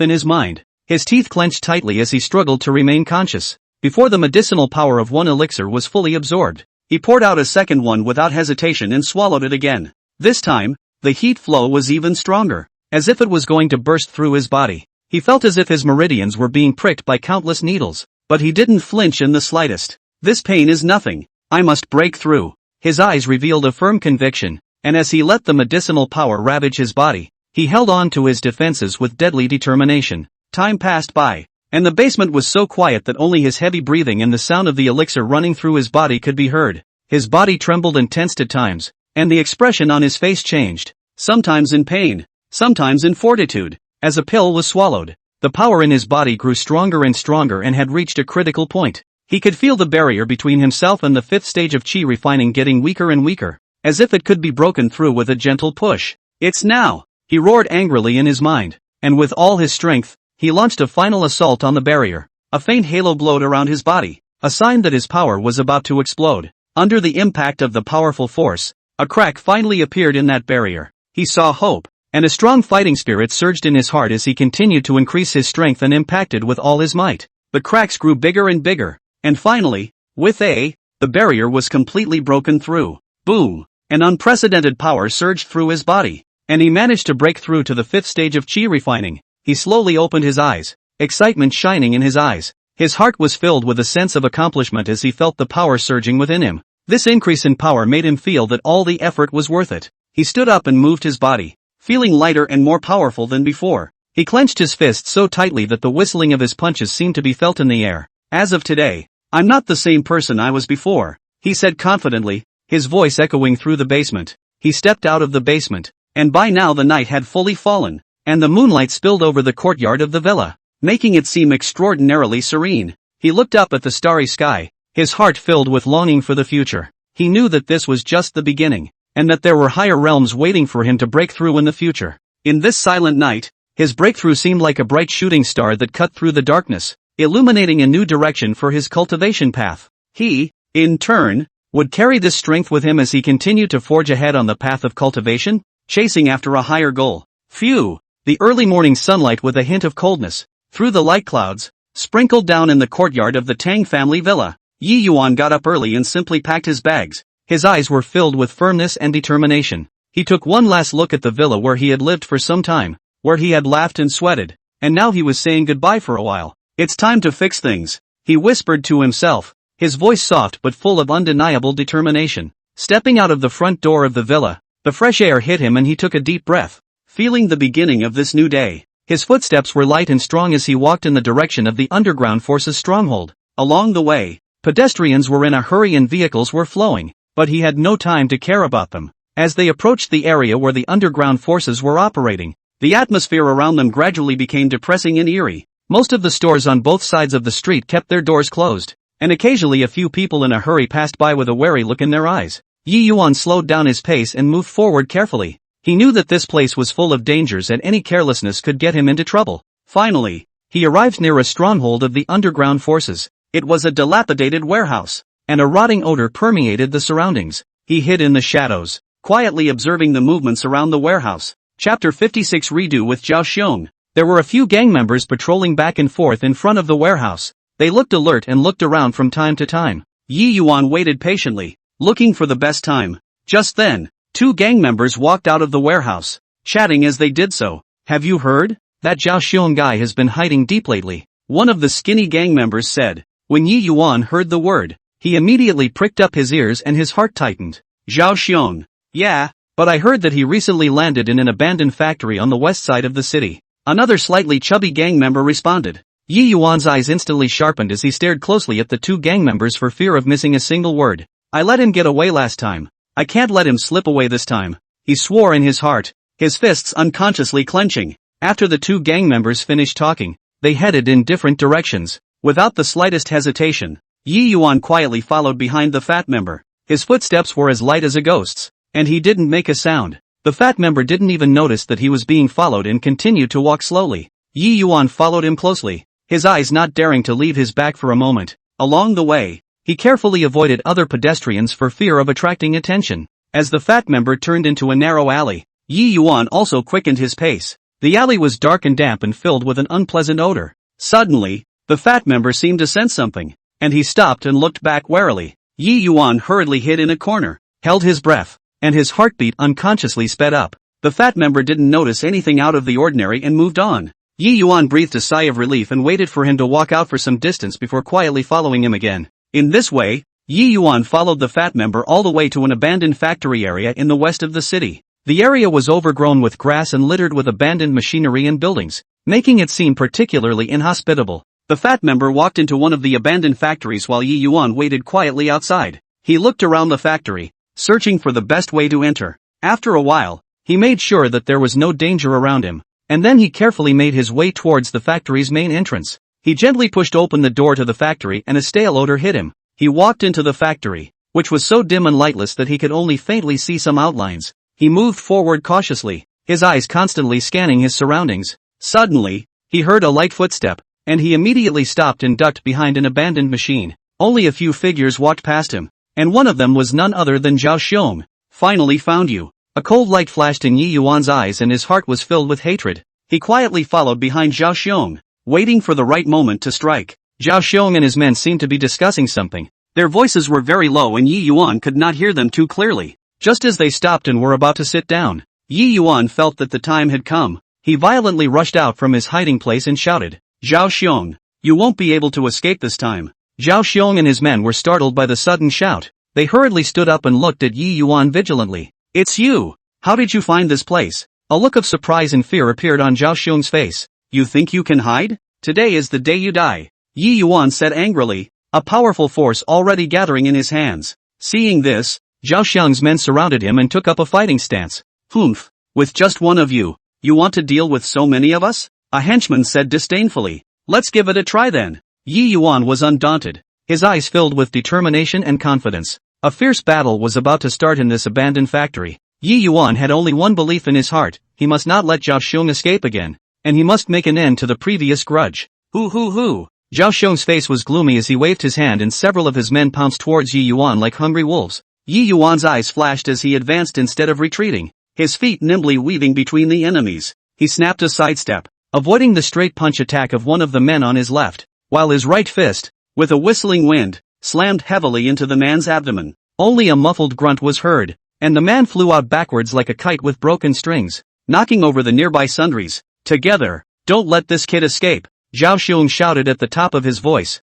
[SPEAKER 1] in his mind. His teeth clenched tightly as he struggled to remain conscious. Before the medicinal power of one elixir was fully absorbed, he poured out a second one without hesitation and swallowed it again. This time, the heat flow was even stronger, as if it was going to burst through his body. He felt as if his meridians were being pricked by countless needles, but he didn't flinch in the slightest. This pain is nothing. I must break through. His eyes revealed a firm conviction, and as he let the medicinal power ravage his body, he held on to his defenses with deadly determination. Time passed by, and the basement was so quiet that only his heavy breathing and the sound of the elixir running through his body could be heard. His body trembled and tensed at times, and the expression on his face changed, sometimes in pain, sometimes in fortitude. As a pill was swallowed, the power in his body grew stronger and stronger and had reached a critical point. He could feel the barrier between himself and the fifth stage of chi refining getting weaker and weaker, as if it could be broken through with a gentle push. It's now, he roared angrily in his mind, and with all his strength, he launched a final assault on the barrier. A faint halo glowed around his body, a sign that his power was about to explode. Under the impact of the powerful force, a crack finally appeared in that barrier. He saw hope, and a strong fighting spirit surged in his heart as he continued to increase his strength and impacted with all his might. The cracks grew bigger and bigger, and finally, the barrier was completely broken through. Boom! An unprecedented power surged through his body, and he managed to break through to the fifth stage of chi refining. He slowly opened his eyes, excitement shining in his eyes. His heart was filled with a sense of accomplishment as he felt the power surging within him. This increase in power made him feel that all the effort was worth it. He stood up and moved his body, feeling lighter and more powerful than before. He clenched his fists so tightly that the whistling of his punches seemed to be felt in the air. As of today, I'm not the same person I was before, he said confidently, his voice echoing through the basement. He stepped out of the basement, and by now the night had fully fallen, and the moonlight spilled over the courtyard of the villa, making it seem extraordinarily serene. He looked up at the starry sky, his heart filled with longing for the future. He knew that this was just the beginning, and that there were higher realms waiting for him to break through in the future. In this silent night, his breakthrough seemed like a bright shooting star that cut through the darkness, illuminating a new direction for his cultivation path. He, in turn, would carry this strength with him as he continued to forge ahead on the path of cultivation, chasing after a higher goal. Phew! The early morning sunlight with a hint of coldness, through the light clouds, sprinkled down in the courtyard of the Tang family villa. Yi Yuan got up early and simply packed his bags. His eyes were filled with firmness and determination. He took one last look at the villa where he had lived for some time, where he had laughed and sweated, and now he was saying goodbye for a while. It's time to fix things, he whispered to himself, his voice soft but full of undeniable determination. Stepping out of the front door of the villa, the fresh air hit him and he took a deep breath, feeling the beginning of this new day. His footsteps were light and strong as he walked in the direction of the underground force's stronghold. Along the way, pedestrians were in a hurry and vehicles were flowing, but he had no time to care about them. As they approached the area where the underground forces were operating, the atmosphere around them gradually became depressing and eerie. Most of the stores on both sides of the street kept their doors closed, and occasionally a few people in a hurry passed by with a wary look in their eyes. Yi Yuan slowed down his pace and moved forward carefully. He knew that this place was full of dangers and any carelessness could get him into trouble. Finally, he arrived near a stronghold of the underground forces. It was a dilapidated warehouse, and a rotting odor permeated the surroundings. He hid in the shadows, quietly observing the movements around the warehouse. Chapter 56 Redo with Zhao Xiong. There were a few gang members patrolling back and forth in front of the warehouse. They looked alert and looked around from time to time. Yi Yuan waited patiently, looking for the best time. Just then, two gang members walked out of the warehouse, chatting as they did so. Have you heard? That Zhao Xiong guy has been hiding deep lately, one of the skinny gang members said. When Yi Yuan heard the word, he immediately pricked up his ears and his heart tightened. Zhao Xiong. Yeah, but I heard that he recently landed in an abandoned factory on the west side of the city. Another slightly chubby gang member responded. Yi Yuan's eyes instantly sharpened as he stared closely at the two gang members for fear of missing a single word. I let him get away last time. I can't let him slip away this time, he swore in his heart, his fists unconsciously clenching. After the two gang members finished talking, they headed in different directions. Without the slightest hesitation, Yi Yuan quietly followed behind the fat member. His footsteps were as light as a ghost's, and he didn't make a sound. The fat member didn't even notice that he was being followed and continued to walk slowly. Yi Yuan followed him closely, his eyes not daring to leave his back for a moment. Along the way, he carefully avoided other pedestrians for fear of attracting attention. As the fat member turned into a narrow alley, Yi Yuan also quickened his pace. The alley was dark and damp and filled with an unpleasant odor. Suddenly, the fat member seemed to sense something, and he stopped and looked back warily. Yi Yuan hurriedly hid in a corner, held his breath, and his heartbeat unconsciously sped up. The fat member didn't notice anything out of the ordinary and moved on. Yi Yuan breathed a sigh of relief and waited for him to walk out for some distance before quietly following him again. In this way, Yi Yuan followed the fat member all the way to an abandoned factory area in the west of the city. The area was overgrown with grass and littered with abandoned machinery and buildings, making it seem particularly inhospitable. The fat member walked into one of the abandoned factories while Yi Yuan waited quietly outside. He looked around the factory, searching for the best way to enter. After a while, he made sure that there was no danger around him, and then he carefully made his way towards the factory's main entrance. He gently pushed open the door to the factory and a stale odor hit him. He walked into the factory, which was so dim and lightless that he could only faintly see some outlines. He moved forward cautiously, his eyes constantly scanning his surroundings. Suddenly, he heard a light footstep, and he immediately stopped and ducked behind an abandoned machine. Only a few figures walked past him, and one of them was none other than Zhao Xiong. Finally found you. A cold light flashed in Yi Yuan's eyes and his heart was filled with hatred. He quietly followed behind Zhao Xiong, waiting for the right moment to strike. Zhao Xiong and his men seemed to be discussing something. Their voices were very low and Yi Yuan could not hear them too clearly. Just as they stopped and were about to sit down, Yi Yuan felt that the time had come. He violently rushed out from his hiding place and shouted, Zhao Xiong, you won't be able to escape this time. Zhao Xiong and his men were startled by the sudden shout. They hurriedly stood up and looked at Yi Yuan vigilantly. It's you! How did you find this place? A look of surprise and fear appeared on Zhao Xiong's face. You think you can hide? Today is the day you die. Yi Yuan said angrily, a powerful force already gathering in his hands. Seeing this, Zhao Xiong's men surrounded him and took up a fighting stance. Humph, with just one of you, you want to deal with so many of us? A henchman said disdainfully. Let's give it a try then. Yi Yuan was undaunted, his eyes filled with determination and confidence. A fierce battle was about to start in this abandoned factory. Yi Yuan had only one belief in his heart: he must not let Zhao Xiong escape again, and he must make an end to the previous grudge. Hoo hoo hoo! Zhao Xiong's face was gloomy as he waved his hand and several of his men pounced towards Yi Yuan like hungry wolves. Yi Yuan's eyes flashed as he advanced instead of retreating, his feet nimbly weaving between the enemies. He snapped a sidestep, avoiding the straight punch attack of one of the men on his left, while his right fist, with a whistling wind, slammed heavily into the man's abdomen. Only a muffled grunt was heard, and the man flew out backwards like a kite with broken strings, knocking over the nearby sundries. Together, don't let this kid escape, Zhao Xiong shouted at the top of his voice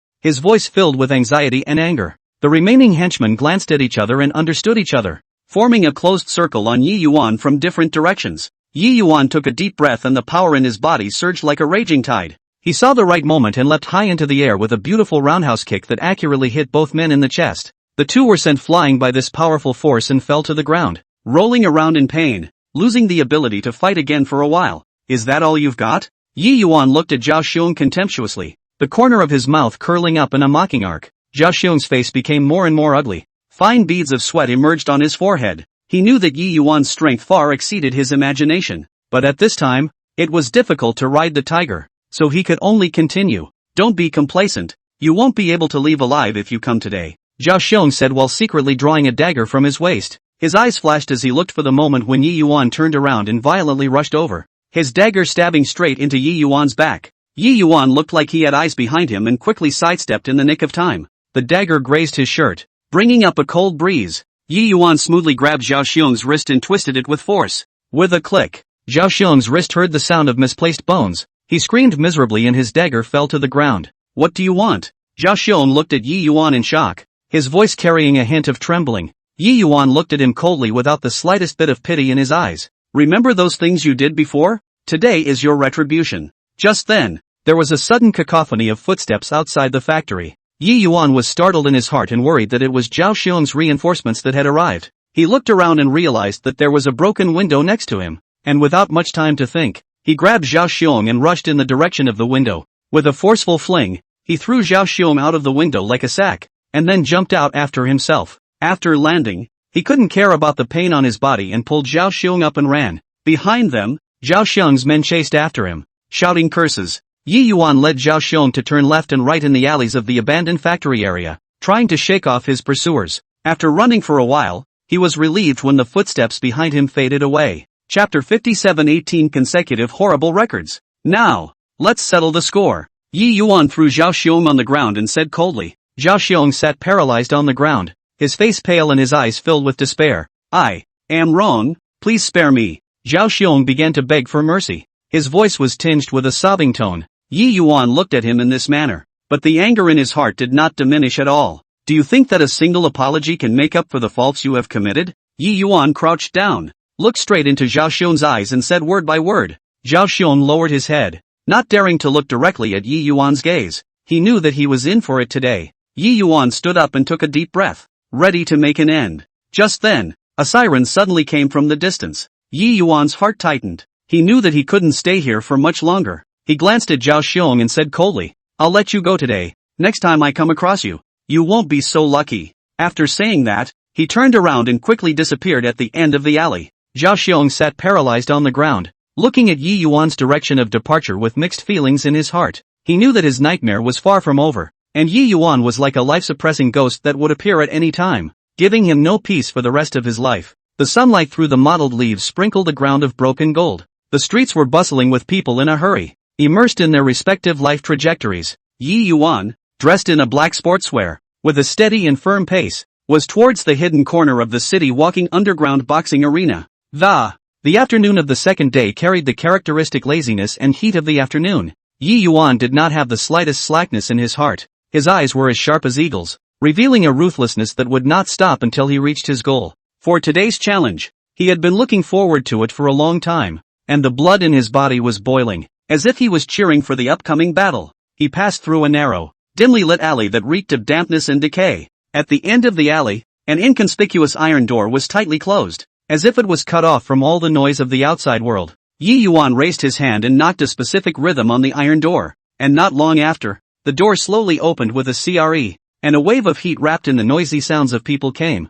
[SPEAKER 1] filled with anxiety and anger. The remaining henchmen glanced at each other and understood each other, forming a closed circle on Yi Yuan from different directions. Yi Yuan took a deep breath and the power in his body surged like a raging tide. He saw the right moment and leapt high into the air with a beautiful roundhouse kick that accurately hit both men in the chest. The two were sent flying by this powerful force and fell to the ground, rolling around in pain, losing the ability to fight again for a while. Is that all you've got? Yi Yuan looked at Zhao Xiong contemptuously, the corner of his mouth curling up in a mocking arc. Zhao Xiong's face became more and more ugly. Fine beads of sweat emerged on his forehead. He knew that Yi Yuan's strength far exceeded his imagination, but at this time, it was difficult to ride the tiger, so he could only continue. Don't be complacent. You won't be able to leave alive if you come today, Zhao Xiong said while secretly drawing a dagger from his waist. His eyes flashed as he looked for the moment when Yi Yuan turned around and violently rushed over, his dagger stabbing straight into Yi Yuan's back. Yi Yuan looked like he had eyes behind him and quickly sidestepped in the nick of time. The dagger grazed his shirt, bringing up a cold breeze. Yi Yuan smoothly grabbed Zhao Xiong's wrist and twisted it with force. With a click, Zhao Xiong's wrist heard the sound of misplaced bones. He screamed miserably and his dagger fell to the ground. What do you want? Zhao Xiong looked at Yi Yuan in shock, his voice carrying a hint of trembling. Yi Yuan looked at him coldly without the slightest bit of pity in his eyes. Remember those things you did before? Today is your retribution. Just then, there was a sudden cacophony of footsteps outside the factory. Yi Yuan was startled in his heart and worried that it was Zhao Xiong's reinforcements that had arrived. He looked around and realized that there was a broken window next to him, and without much time to think, he grabbed Zhao Xiong and rushed in the direction of the window. With a forceful fling, he threw Zhao Xiong out of the window like a sack, and then jumped out after himself. After landing, he couldn't care about the pain on his body and pulled Zhao Xiong up and ran. Behind them, Zhao Xiong's men chased after him, shouting curses. Yi Yuan led Zhao Xiong to turn left and right in the alleys of the abandoned factory area, trying to shake off his pursuers. After running for a while, he was relieved when the footsteps behind him faded away. Chapter 57 18 Consecutive Horrible Records. Now, let's settle the score. Yi Yuan threw Zhao Xiong on the ground and said coldly. Zhao Xiong sat paralyzed on the ground, his face pale and his eyes filled with despair. I am wrong, please spare me. Zhao Xiong began to beg for mercy. His voice was tinged with a sobbing tone. Yi Yuan looked at him in this manner, but the anger in his heart did not diminish at all. Do you think that a single apology can make up for the faults you have committed? Yi Yuan crouched down, looked straight into Zhao Xiong's eyes and said word by word. Zhao Xiong lowered his head, not daring to look directly at Yi Yuan's gaze. He knew that he was in for it today. Yi Yuan stood up and took a deep breath, ready to make an end. Just then, a siren suddenly came from the distance. Yi Yuan's heart tightened. He knew that he couldn't stay here for much longer. He glanced at Zhao Xiong and said coldly, I'll let you go today. Next time I come across you, you won't be so lucky. After saying that, he turned around and quickly disappeared at the end of the alley. Zhao Xiong sat paralyzed on the ground, looking at Yi Yuan's direction of departure with mixed feelings in his heart. He knew that his nightmare was far from over, and Yi Yuan was like a life-suppressing ghost that would appear at any time, giving him no peace for the rest of his life. The sunlight through the mottled leaves sprinkled the ground of broken gold. The streets were bustling with people in a hurry, immersed in their respective life trajectories. Yi Yuan, dressed in a black sportswear, with a steady and firm pace, was towards the hidden corner of the city walking underground boxing arena. The afternoon of the second day carried the characteristic laziness and heat of the afternoon. Yi Yuan did not have the slightest slackness in his heart. His eyes were as sharp as eagles, revealing a ruthlessness that would not stop until he reached his goal. For today's challenge, he had been looking forward to it for a long time, and the blood in his body was boiling, as if he was cheering for the upcoming battle. He passed through a narrow, dimly lit alley that reeked of dampness and decay. At the end of the alley, an inconspicuous iron door was tightly closed, as if it was cut off from all the noise of the outside world. Yi Yuan raised his hand and knocked a specific rhythm on the iron door, and not long after, the door slowly opened with a CRE, and a wave of heat wrapped in the noisy sounds of people came.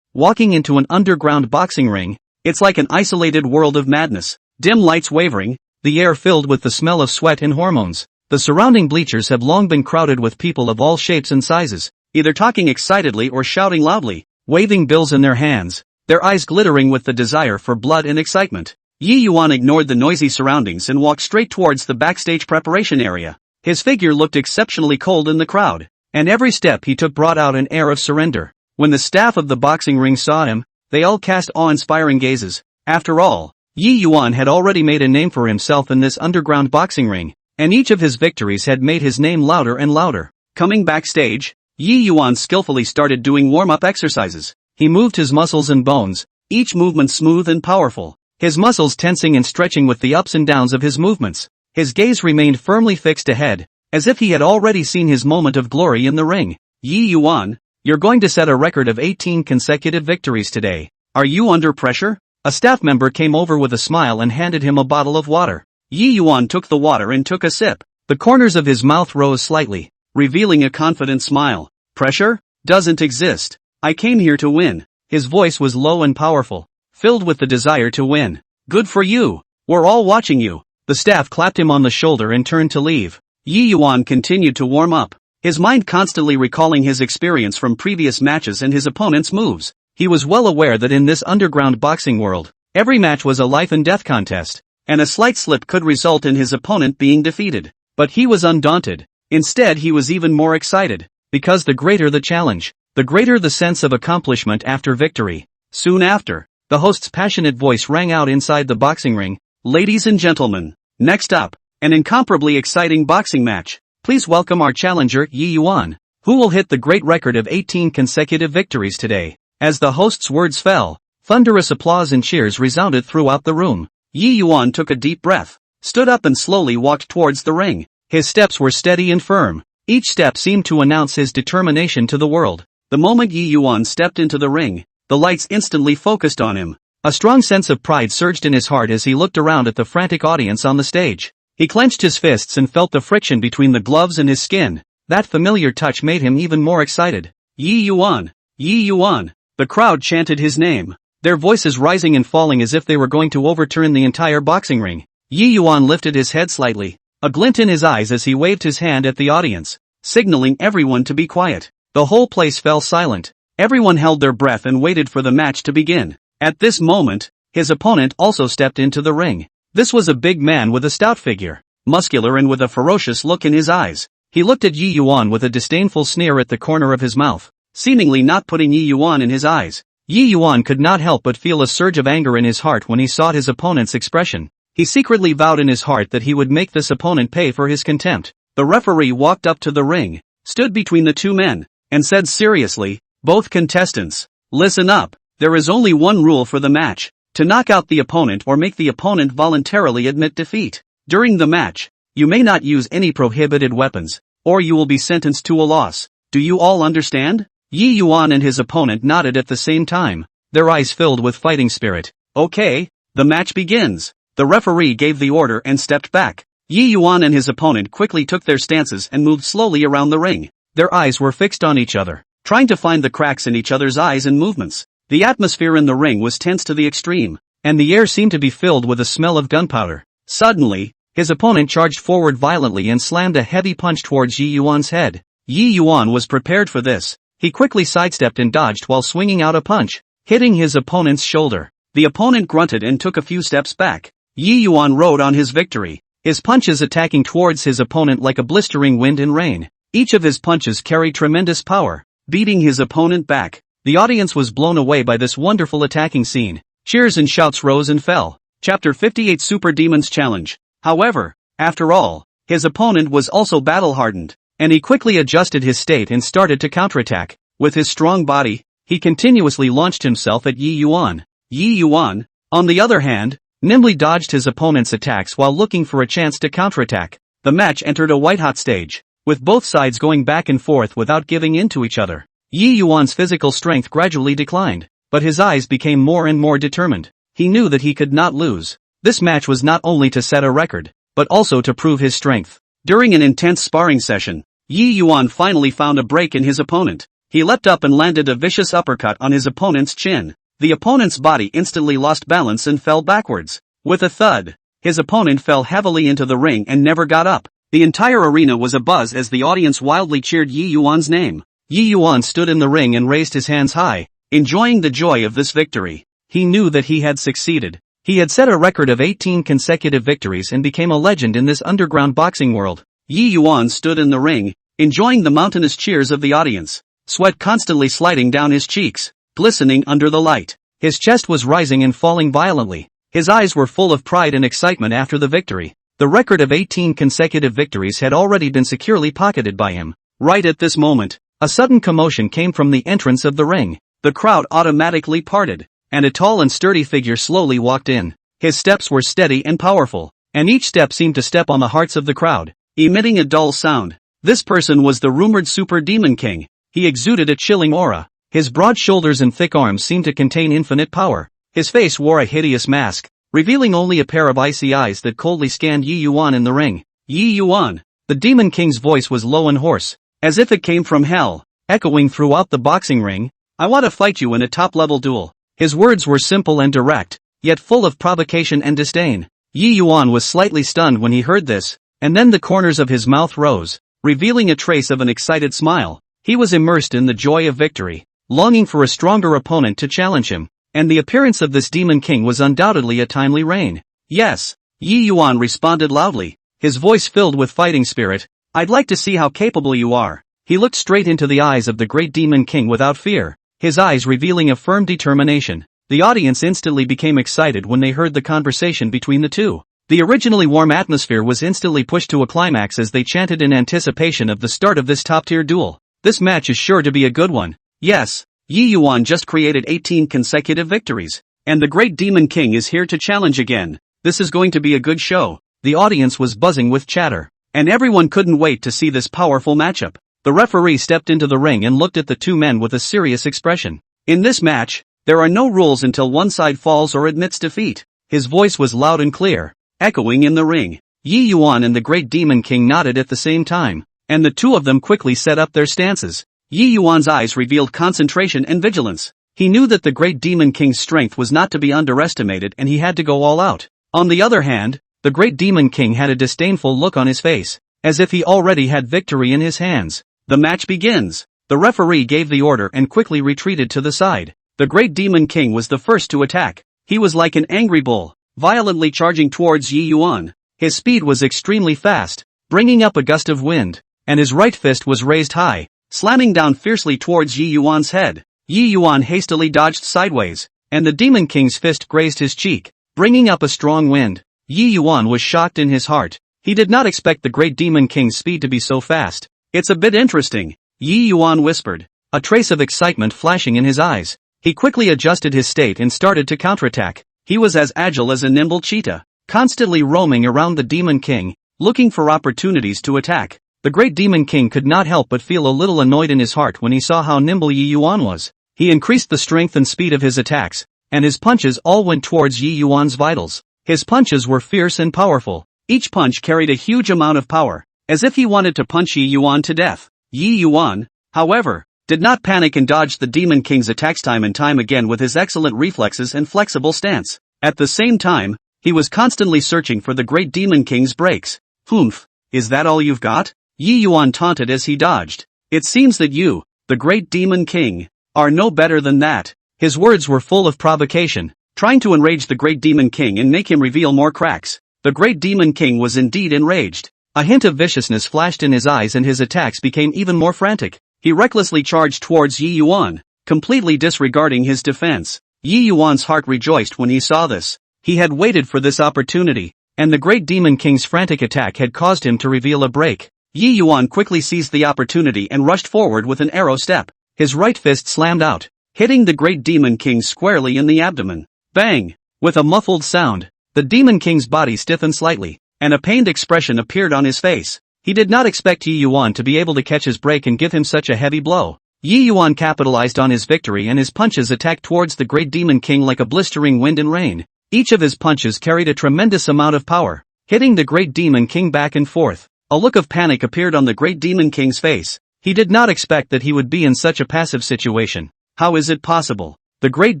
[SPEAKER 1] Walking into an underground boxing ring, it's like an isolated world of madness. Dim lights wavering, the air filled with the smell of sweat and hormones. The surrounding bleachers have long been crowded with people of all shapes and sizes, either talking excitedly or shouting loudly, waving bills in their hands, their eyes glittering with the desire for blood and excitement. Yi Yuan ignored the noisy surroundings and walked straight towards the backstage preparation area. His figure looked exceptionally cold in the crowd, and every step he took brought out an air of surrender. When the staff of the boxing ring saw him, they all cast awe-inspiring gazes. After all, Yi Yuan had already made a name for himself in this underground boxing ring, and each of his victories had made his name louder and louder. Coming backstage, Yi Yuan skillfully started doing warm-up exercises. He moved his muscles and bones, each movement smooth and powerful, his muscles tensing and stretching with the ups and downs of his movements. His gaze remained firmly fixed ahead, as if he had already seen his moment of glory in the ring. Yi Yuan, you're going to set a record of 18 consecutive victories today. Are you under pressure? A staff member came over with a smile and handed him a bottle of water. Yi Yuan took the water and took a sip. The corners of his mouth rose slightly, revealing a confident smile. Pressure? Doesn't exist. I came here to win. His voice was low and powerful, filled with the desire to win. Good for you. We're all watching you. The staff clapped him on the shoulder and turned to leave. Yi Yuan continued to warm up, his mind constantly recalling his experience from previous matches and his opponent's moves. He was well aware that in this underground boxing world, every match was a life and death contest, and a slight slip could result in his opponent being defeated. But he was undaunted. Instead, he was even more excited, because the greater the challenge, the greater the sense of accomplishment after victory. Soon after, the host's passionate voice rang out inside the boxing ring. Ladies and gentlemen, next up, an incomparably exciting boxing match. Please welcome our challenger, Yi Yuan, who will hit the great record of 18 consecutive victories today. As the host's words fell, thunderous applause and cheers resounded throughout the room. Yi Yuan took a deep breath, stood up and slowly walked towards the ring. His steps were steady and firm. Each step seemed to announce his determination to the world. The moment Yi Yuan stepped into the ring, the lights instantly focused on him. A strong sense of pride surged in his heart as he looked around at the frantic audience on the stage. He clenched his fists and felt the friction between the gloves and his skin. That familiar touch made him even more excited. Yi Yuan! Yi Yuan! The crowd chanted his name, their voices rising and falling as if they were going to overturn the entire boxing ring. Yi Yuan lifted his head slightly, a glint in his eyes as he waved his hand at the audience, signaling everyone to be quiet. The whole place fell silent. Everyone held their breath and waited for the match to begin. At this moment, his opponent also stepped into the ring. This was a big man with a stout figure, muscular and with a ferocious look in his eyes. He looked at Yi Yuan with a disdainful sneer at the corner of his mouth, seemingly not putting Yi Yuan in his eyes. Yi Yuan could not help but feel a surge of anger in his heart when he saw his opponent's expression. He secretly vowed in his heart that he would make this opponent pay for his contempt. The referee walked up to the ring, stood between the two men, and said seriously, "Both contestants, listen up. There is only one rule for the match. To knock out the opponent or make the opponent voluntarily admit defeat. During the match, you may not use any prohibited weapons, or you will be sentenced to a loss. Do you all understand?" Yi Yuan and his opponent nodded at the same time, their eyes filled with fighting spirit. Okay, the match begins. The referee gave the order and stepped back. Yi Yuan and his opponent quickly took their stances and moved slowly around the ring. Their eyes were fixed on each other, trying to find the cracks in each other's eyes and movements. The atmosphere in the ring was tense to the extreme, and the air seemed to be filled with a smell of gunpowder. Suddenly, his opponent charged forward violently and slammed a heavy punch towards Yi Yuan's head. Yi Yuan was prepared for this. He quickly sidestepped and dodged while swinging out a punch, hitting his opponent's shoulder. The opponent grunted and took a few steps back. Yi Yuan rode on his victory, his punches attacking towards his opponent like a blistering wind and rain. Each of his punches carried tremendous power, beating his opponent back. The audience was blown away by this wonderful attacking scene. Cheers and shouts rose and fell. Chapter 58 Super Demons Challenge. However, After all, his opponent was also battle-hardened, and he quickly adjusted his state and started to counterattack. With his strong body, he continuously launched himself at Yi Yuan. Yi Yuan, on the other hand, nimbly dodged his opponent's attacks while looking for a chance to counterattack. The match entered a white-hot stage, with both sides going back and forth without giving in to each other. Yi Yuan's physical strength gradually declined, but his eyes became more and more determined. He knew that he could not lose. This match was not only to set a record, but also to prove his strength. During an intense sparring session, Yi Yuan finally found a break in his opponent. He leapt up and landed a vicious uppercut on his opponent's chin. The opponent's body instantly lost balance and fell backwards. With a thud, his opponent fell heavily into the ring and never got up. The entire arena was abuzz as the audience wildly cheered Yi Yuan's name. Yi Yuan stood in the ring and raised his hands high, enjoying the joy of this victory. He knew that he had succeeded. He had set a record of 18 consecutive victories and became a legend in this underground boxing world. Yi Yuan stood in the ring, enjoying the mountainous cheers of the audience, sweat constantly sliding down his cheeks, glistening under the light. His chest was rising and falling violently. His eyes were full of pride and excitement after the victory. The record of 18 consecutive victories had already been securely pocketed by him. Right at this moment, a sudden commotion came from the entrance of the ring. The crowd automatically parted, and a tall and sturdy figure slowly walked in. His steps were steady and powerful, and each step seemed to step on the hearts of the crowd, emitting a dull sound. This person was the rumored Super Demon King. He exuded a chilling aura. His broad shoulders and thick arms seemed to contain infinite power. His face wore a hideous mask, revealing only a pair of icy eyes that coldly scanned Yi Yuan in the ring. Yi Yuan. The Demon King's voice was low and hoarse, as if it came from hell, echoing throughout the boxing ring. I want to fight you in a top-level duel. His words were simple and direct, yet full of provocation and disdain. Yi Yuan was slightly stunned when he heard this, and then the corners of his mouth rose, revealing a trace of an excited smile. He was immersed in the joy of victory, longing for a stronger opponent to challenge him, and the appearance of this Demon King was undoubtedly a timely reign. Yes, Yi Yuan responded loudly, his voice filled with fighting spirit. I'd like to see how capable you are. He looked straight into the eyes of the great Demon King without fear, his eyes revealing a firm determination. The audience instantly became excited when they heard the conversation between the two. The originally warm atmosphere was instantly pushed to a climax as they chanted in anticipation of the start of this top-tier duel. This match is sure to be a good one. Yes, Yi Yuan just created 18 consecutive victories, and the great Demon King is here to challenge again. This is going to be a good show. The audience was buzzing with chatter, and everyone couldn't wait to see this powerful matchup. The referee stepped into the ring and looked at the two men with a serious expression. In this match, there are no rules until one side falls or admits defeat. His voice was loud and clear, echoing in the ring. Yi Yuan and the great Demon King nodded at the same time, and the two of them quickly set up their stances. Yi Yuan's eyes revealed concentration and vigilance. He knew that the great Demon King's strength was not to be underestimated and he had to go all out. On the other hand, the great Demon King had a disdainful look on his face, as if he already had victory in his hands. The match begins. The referee gave the order and quickly retreated to the side. The great Demon King was the first to attack. He was like an angry bull, violently charging towards Yi Yuan. His speed was extremely fast, bringing up a gust of wind, and his right fist was raised high, slamming down fiercely towards Yi Yuan's head. Yi Yuan hastily dodged sideways, and the Demon King's fist grazed his cheek, bringing up a strong wind. Yi Yuan was shocked in his heart. He did not expect the great Demon King's speed to be so fast. It's a bit interesting, Yi Yuan whispered, a trace of excitement flashing in his eyes. He quickly adjusted his state and started to counterattack. He was as agile as a nimble cheetah, constantly roaming around the Demon King, looking for opportunities to attack. The great Demon King could not help but feel a little annoyed in his heart when he saw how nimble Yi Yuan was. He increased the strength and speed of his attacks, and his punches all went towards Yi Yuan's vitals. His punches were fierce and powerful. Each punch carried a huge amount of power, as if he wanted to punch Yi Yuan to death. Yi Yuan, however, did not panic and dodged the Demon King's attacks time and time again with his excellent reflexes and flexible stance. At the same time, he was constantly searching for the great Demon King's breaks. Humph, is that all you've got? Yi Yuan taunted as he dodged. It seems that you, the great Demon King, are no better than that. His words were full of provocation, trying to enrage the great Demon King and make him reveal more cracks. The great Demon King was indeed enraged. A hint of viciousness flashed in his eyes and his attacks became even more frantic. He recklessly charged towards Yi Yuan, completely disregarding his defense. Yi Yuan's heart rejoiced when he saw this. He had waited for this opportunity. and the Great Demon King's frantic attack had caused him to reveal a break. Yi Yuan quickly seized the opportunity and rushed forward with an arrow step. His right fist slammed out, hitting the Great Demon King squarely in the abdomen. Bang! With a muffled sound, the Demon King's body stiffened slightly, and a pained expression appeared on his face. He did not expect Yi Yuan to be able to catch his break and give him such a heavy blow. Yi Yuan capitalized on his victory and his punches attacked towards the Great Demon King like a blistering wind and rain. Each of his punches carried a tremendous amount of power, hitting the Great Demon King back and forth. A look of panic appeared on the Great Demon King's face. He did not expect that he would be in such a passive situation. How is it possible? The Great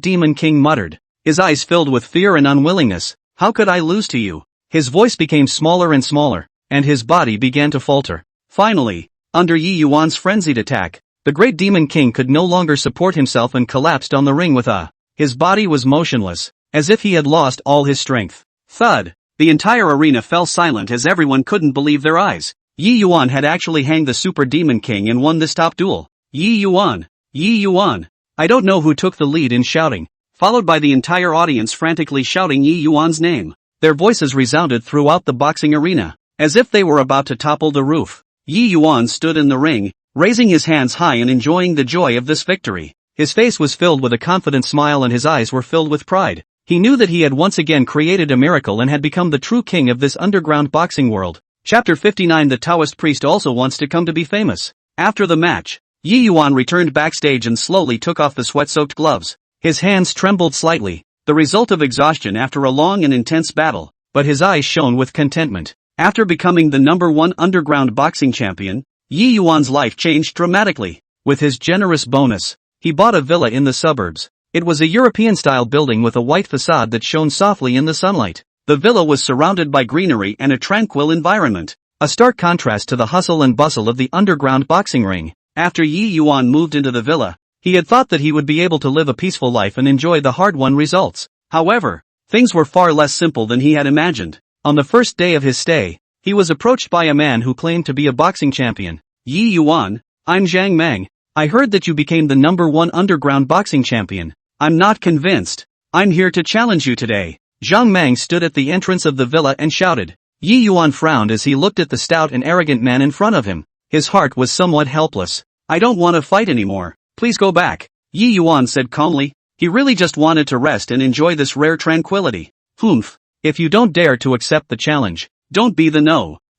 [SPEAKER 1] Demon King muttered, his eyes filled with fear and unwillingness. How could I lose to you? His voice became smaller and smaller, and his body began to falter. Finally, under Yi Yuan's frenzied attack, the Great Demon King could no longer support himself and collapsed on the ring with a. His body was motionless, as if he had lost all his strength. Thud! The entire arena fell silent as everyone couldn't believe their eyes. Yi Yuan had actually hanged the Super Demon King and won this top duel. Yi Yuan! Yi Yuan! I don't know who took the lead in shouting, followed by the entire audience frantically shouting Yi Yuan's name. Their voices resounded throughout the boxing arena, as if they were about to topple the roof. Yi Yuan stood in the ring, raising his hands high and enjoying the joy of this victory. His face was filled with a confident smile and his eyes were filled with pride. He knew that he had once again created a miracle and had become the true king of this underground boxing world. Chapter 59. The Taoist priest also wants to come to be famous. After the match, Yi Yuan returned backstage and slowly took off the sweat-soaked gloves. His hands trembled slightly, the result of exhaustion after a long and intense battle, but his eyes shone with contentment. After becoming the #1 underground boxing champion, Yi Yuan's life changed dramatically. With his generous bonus, he bought a villa in the suburbs. It was a European-style building with a white facade that shone softly in the sunlight. The villa was surrounded by greenery and a tranquil environment, a stark contrast to the hustle and bustle of the underground boxing ring. After Yi Yuan moved into the villa, he had thought that he would be able to live a peaceful life and enjoy the hard-won results. However, things were far less simple than he had imagined. On the first day of his stay, he was approached by a man who claimed to be a boxing champion. Yi Yuan, I'm Zhang Mang. I heard that you became the #1 underground boxing champion. I'm not convinced. I'm here to challenge you today. Zhang Mang stood at the entrance of the villa and shouted. Yi Yuan frowned as he looked at the stout and arrogant man in front of him. His heart was somewhat helpless. I don't want to fight anymore. Please go back. Yi Yuan said calmly. He really just wanted to rest and enjoy this rare tranquility. Humph. If you don't dare to accept the challenge, don't be the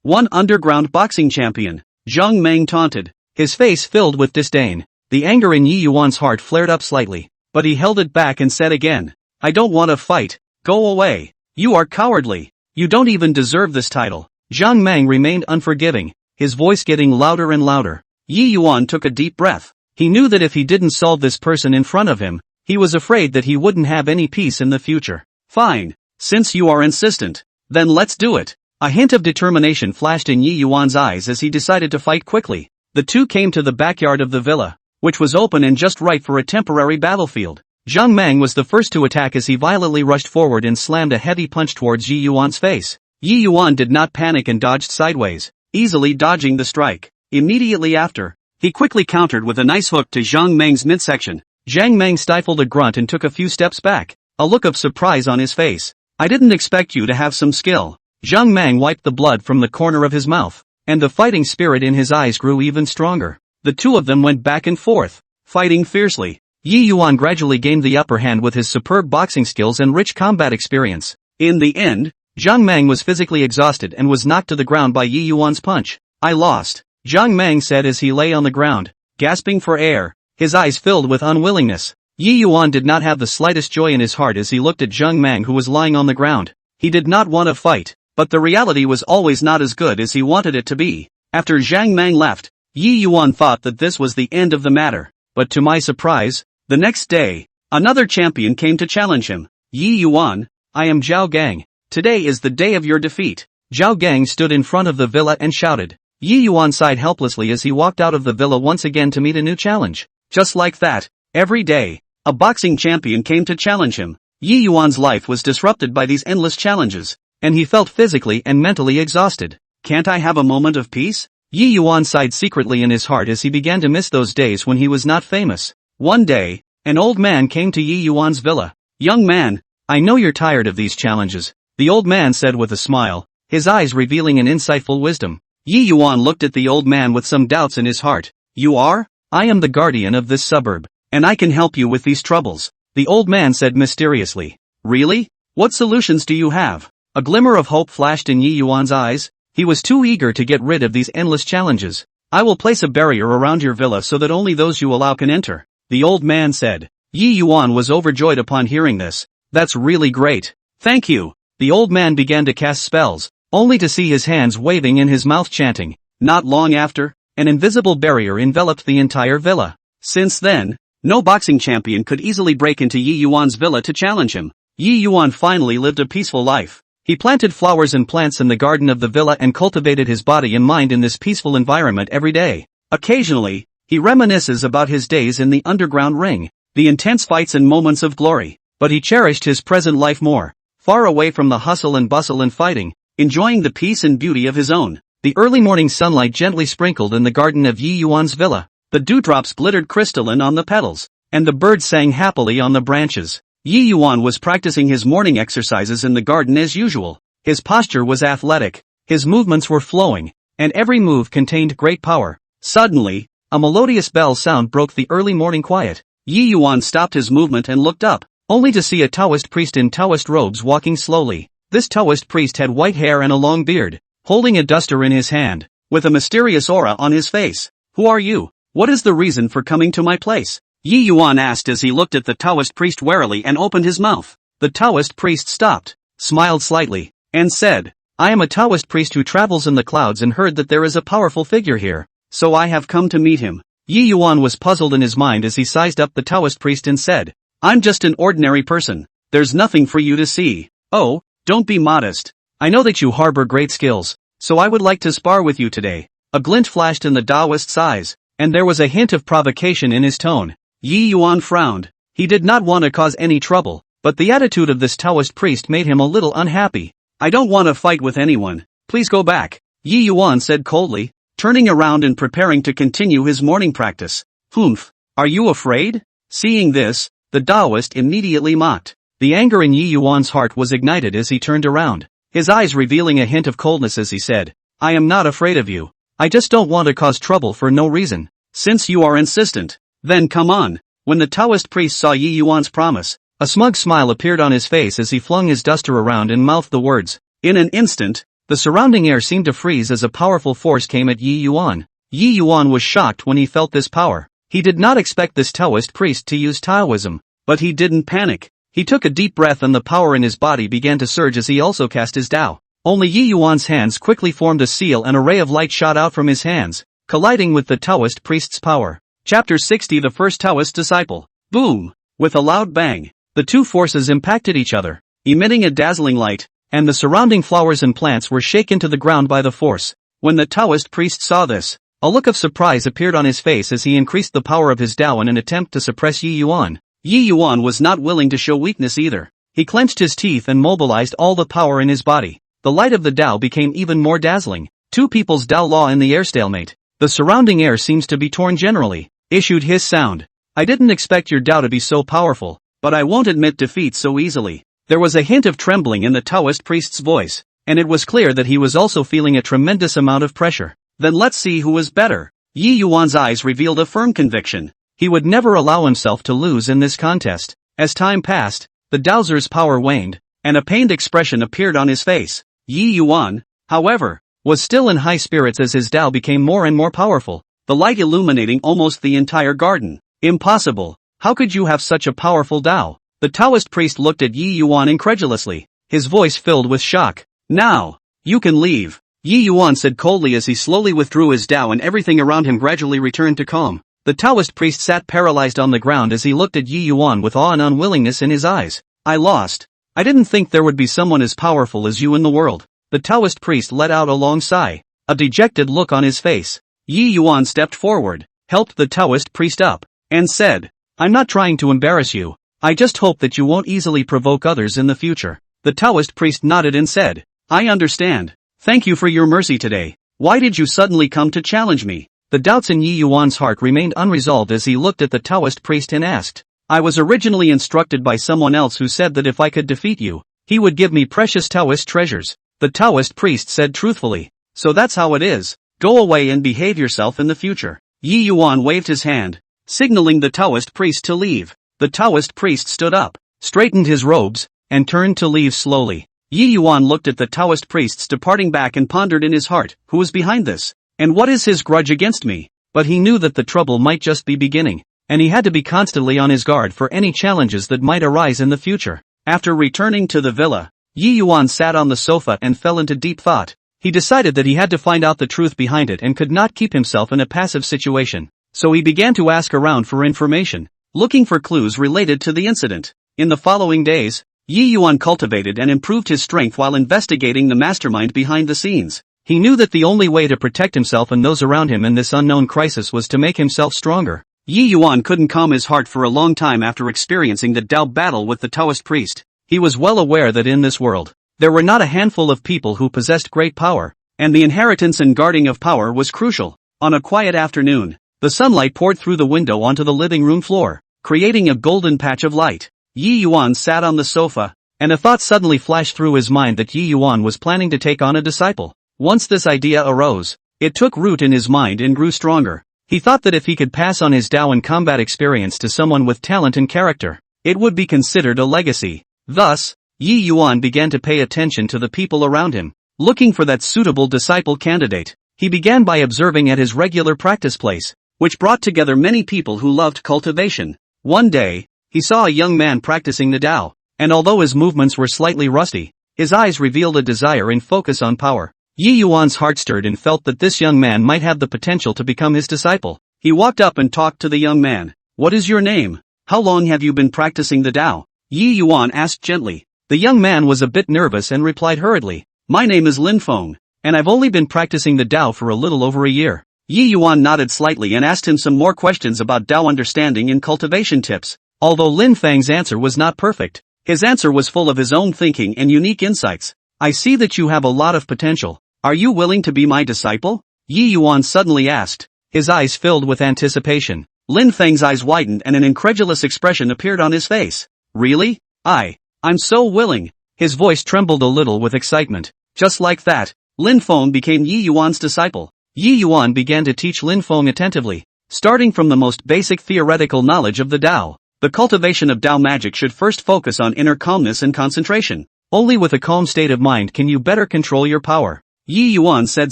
[SPEAKER 1] #1 underground boxing champion. Zhang Mang taunted, his face filled with disdain. The anger in Yi Yuan's heart flared up slightly, but he held it back and said again, I don't want to fight. Go away. You are cowardly. You don't even deserve this title. Zhang Mang remained unforgiving, his voice getting louder and louder. Yi Yuan took a deep breath. He knew that if he didn't solve this person in front of him, he was afraid that he wouldn't have any peace in the future. Fine. Since you are insistent, then let's do it. A hint of determination flashed in Yi Yuan's eyes as he decided to fight quickly. The two came to the backyard of the villa, which was open and just right for a temporary battlefield. Zhang Mang was the first to attack as he violently rushed forward and slammed a heavy punch towards Yi Yuan's face. Yi Yuan did not panic and dodged sideways, easily dodging the strike. Immediately after, he quickly countered with a nice hook to Zhang Mang's midsection. Zhang Mang stifled a grunt and took a few steps back, a look of surprise on his face. I didn't expect you to have some skill. Zhang Mang wiped the blood from the corner of his mouth, and the fighting spirit in his eyes grew even stronger. The two of them went back and forth, fighting fiercely. Yi Yuan gradually gained the upper hand with his superb boxing skills and rich combat experience. In the end, Zhang Mang was physically exhausted and was knocked to the ground by Yi Yuan's punch. I lost, Zhang Mang said as he lay on the ground, gasping for air, his eyes filled with unwillingness. Yi Yuan did not have the slightest joy in his heart as he looked at Zhang Mang who was lying on the ground. He did not want to fight, but the reality was always not as good as he wanted it to be. After Zhang Mang left, Yi Yuan thought that this was the end of the matter, but to my surprise, the next day, another champion came to challenge him. Yi Yuan, I am Zhao Gang. Today is the day of your defeat. Zhao Gang stood in front of the villa and shouted. Yi Yuan sighed helplessly as he walked out of the villa once again to meet a new challenge. Just like that, every day, a boxing champion came to challenge him. Yi Yuan's life was disrupted by these endless challenges, and he felt physically and mentally exhausted. Can't I have a moment of peace? Yi Yuan sighed secretly in his heart as he began to miss those days when he was not famous. One day, an old man came to Yi Yuan's villa. Young man, I know you're tired of these challenges, the old man said with a smile, his eyes revealing an insightful wisdom. Yi Yuan looked at the old man with some doubts in his heart. You are? I am the guardian of this suburb, and I can help you with these troubles, the old man said mysteriously. Really? What solutions do you have? A glimmer of hope flashed in Yi Yuan's eyes. He was too eager to get rid of these endless challenges. I will place a barrier around your villa so that only those you allow can enter, the old man said. Yi Yuan was overjoyed upon hearing this. That's really great. Thank you. The old man began to cast spells, only to see his hands waving and his mouth chanting. Not long after, an invisible barrier enveloped the entire villa. Since then, no boxing champion could easily break into Yi Yuan's villa to challenge him. Yi Yuan finally lived a peaceful life. He planted flowers and plants in the garden of the villa and cultivated his body and mind in this peaceful environment every day. Occasionally, he reminisces about his days in the underground ring, the intense fights and moments of glory, but he cherished his present life more, far away from the hustle and bustle and fighting, enjoying the peace and beauty of his own. The early morning sunlight gently sprinkled in the garden of Yi Yuan's villa, the dewdrops glittered crystalline on the petals, and the birds sang happily on the branches. Yi Yuan was practicing his morning exercises in the garden as usual. His posture was athletic, his movements were flowing, and every move contained great power. Suddenly, a melodious bell sound broke the early morning quiet. Yi Yuan stopped his movement and looked up, only to see a Taoist priest in Taoist robes walking slowly. This Taoist priest had white hair and a long beard, holding a duster in his hand, with a mysterious aura on his face. Who are you? What is the reason for coming to my place? Yi Yuan asked as he looked at the Taoist priest warily and opened his mouth. The Taoist priest stopped, smiled slightly, and said, I am a Taoist priest who travels in the clouds and heard that there is a powerful figure here, so I have come to meet him. Yi Yuan was puzzled in his mind as he sized up the Taoist priest and said, I'm just an ordinary person. There's nothing for you to see. Oh, don't be modest. I know that you harbor great skills, so I would like to spar with you today. A glint flashed in the Taoist's eyes, and there was a hint of provocation in his tone. Yi Yuan frowned. He did not want to cause any trouble, but the attitude of this Taoist priest made him a little unhappy. I don't want to fight with anyone. Please go back, Yi Yuan said coldly, turning around and preparing to continue his morning practice. Humph, are you afraid? Seeing this, the Taoist immediately mocked. The anger in Yi Yuan's heart was ignited as he turned around, his eyes revealing a hint of coldness as he said, I am not afraid of you. I just don't want to cause trouble for no reason. Since you are insistent, then come on. When the Taoist priest saw Yi Yuan's promise, a smug smile appeared on his face as he flung his duster around and mouthed the words. In an instant, the surrounding air seemed to freeze as a powerful force came at Yi Yuan. Yi Yuan was shocked when he felt this power. He did not expect this Taoist priest to use Taoism, but he didn't panic. He took a deep breath and the power in his body began to surge as he also cast his Tao. Only Yi Yuan's hands quickly formed a seal and a ray of light shot out from his hands, colliding with the Taoist priest's power. Chapter 60 The First Taoist Disciple. Boom! With a loud bang, the two forces impacted each other, emitting a dazzling light, and the surrounding flowers and plants were shaken to the ground by the force. When the Taoist priest saw this, a look of surprise appeared on his face as he increased the power of his Tao in an attempt to suppress Yi Yuan. Yi Yuan was not willing to show weakness either. He clenched his teeth and mobilized all the power in his body. The light of the Tao became even more dazzling. Two people's Tao law in the air stalemate. The surrounding air seems to be torn generally. Issued his sound. I didn't expect your Tao to be so powerful, but I won't admit defeat so easily. There was a hint of trembling in the Taoist priest's voice, and it was clear that he was also feeling a tremendous amount of pressure. Then let's see who is better. Yi Yuan's eyes revealed a firm conviction. He would never allow himself to lose in this contest. As time passed, the Dowser's power waned, and a pained expression appeared on his face. Yi Yuan, however, was still in high spirits as his Tao became more and more powerful, the light illuminating almost the entire garden. Impossible. How could you have such a powerful Tao? The Taoist priest looked at Yi Yuan incredulously, his voice filled with shock. Now, you can leave, Yi Yuan said coldly as he slowly withdrew his Tao and everything around him gradually returned to calm. The Taoist priest sat paralyzed on the ground as he looked at Yi Yuan with awe and unwillingness in his eyes. I lost. I didn't think there would be someone as powerful as you in the world. The Taoist priest let out a long sigh, a dejected look on his face. Yi Yuan stepped forward, helped the Taoist priest up, and said, I'm not trying to embarrass you. I just hope that you won't easily provoke others in the future. The Taoist priest nodded and said, I understand. Thank you for your mercy today. Why did you suddenly come to challenge me? The doubts in Yi Yuan's heart remained unresolved as he looked at the Taoist priest and asked, I was originally instructed by someone else who said that if I could defeat you, he would give me precious Taoist treasures. The Taoist priest said truthfully. So that's how it is. Go away and behave yourself in the future. Yi Yuan waved his hand, signaling the Taoist priest to leave. The Taoist priest stood up, straightened his robes, and turned to leave slowly. Yi Yuan looked at the Taoist priests departing back and pondered in his heart, who was behind this? And what is his grudge against me? But he knew that the trouble might just be beginning, and he had to be constantly on his guard for any challenges that might arise in the future. After returning to the villa, Yi Yuan sat on the sofa and fell into deep thought. He decided that he had to find out the truth behind it and could not keep himself in a passive situation. So he began to ask around for information, looking for clues related to the incident. In the following days, Yi Yuan cultivated and improved his strength while investigating the mastermind behind the scenes. He knew that the only way to protect himself and those around him in this unknown crisis was to make himself stronger. Yi Yuan couldn't calm his heart for a long time after experiencing the Tao battle with the Taoist priest. He was well aware that in this world, there were not a handful of people who possessed great power, and the inheritance and guarding of power was crucial. On a quiet afternoon, the sunlight poured through the window onto the living room floor, creating a golden patch of light. Yi Yuan sat on the sofa, and a thought suddenly flashed through his mind that Yi Yuan was planning to take on a disciple. Once this idea arose, it took root in his mind and grew stronger. He thought that if he could pass on his Tao and combat experience to someone with talent and character, it would be considered a legacy. Thus, Yi Yuan began to pay attention to the people around him, looking for that suitable disciple candidate. He began by observing at his regular practice place, which brought together many people who loved cultivation. One day, he saw a young man practicing the Tao, and although his movements were slightly rusty, his eyes revealed a desire and focus on power. Yi Yuan's heart stirred and felt that this young man might have the potential to become his disciple. He walked up and talked to the young man. "What is your name? How long have you been practicing the Tao?" Yi Yuan asked gently. The young man was a bit nervous and replied hurriedly, "My name is Lin Feng, and I've only been practicing the Tao for a little over a year." Yi Yuan nodded slightly and asked him some more questions about Tao understanding and cultivation tips. Although Lin Feng's answer was not perfect, his answer was full of his own thinking and unique insights. "I see that you have a lot of potential. Are you willing to be my disciple?" Yi Yuan suddenly asked, his eyes filled with anticipation. Lin Feng's eyes widened and an incredulous expression appeared on his face. "Really? I'm so willing." His voice trembled a little with excitement. Just like that, Lin Feng became Yi Yuan's disciple. Yi Yuan began to teach Lin Feng attentively, starting from the most basic theoretical knowledge of the Tao. The cultivation of Tao magic should first focus on inner calmness and concentration. Only with a calm state of mind can you better control your power, Yi Yuan said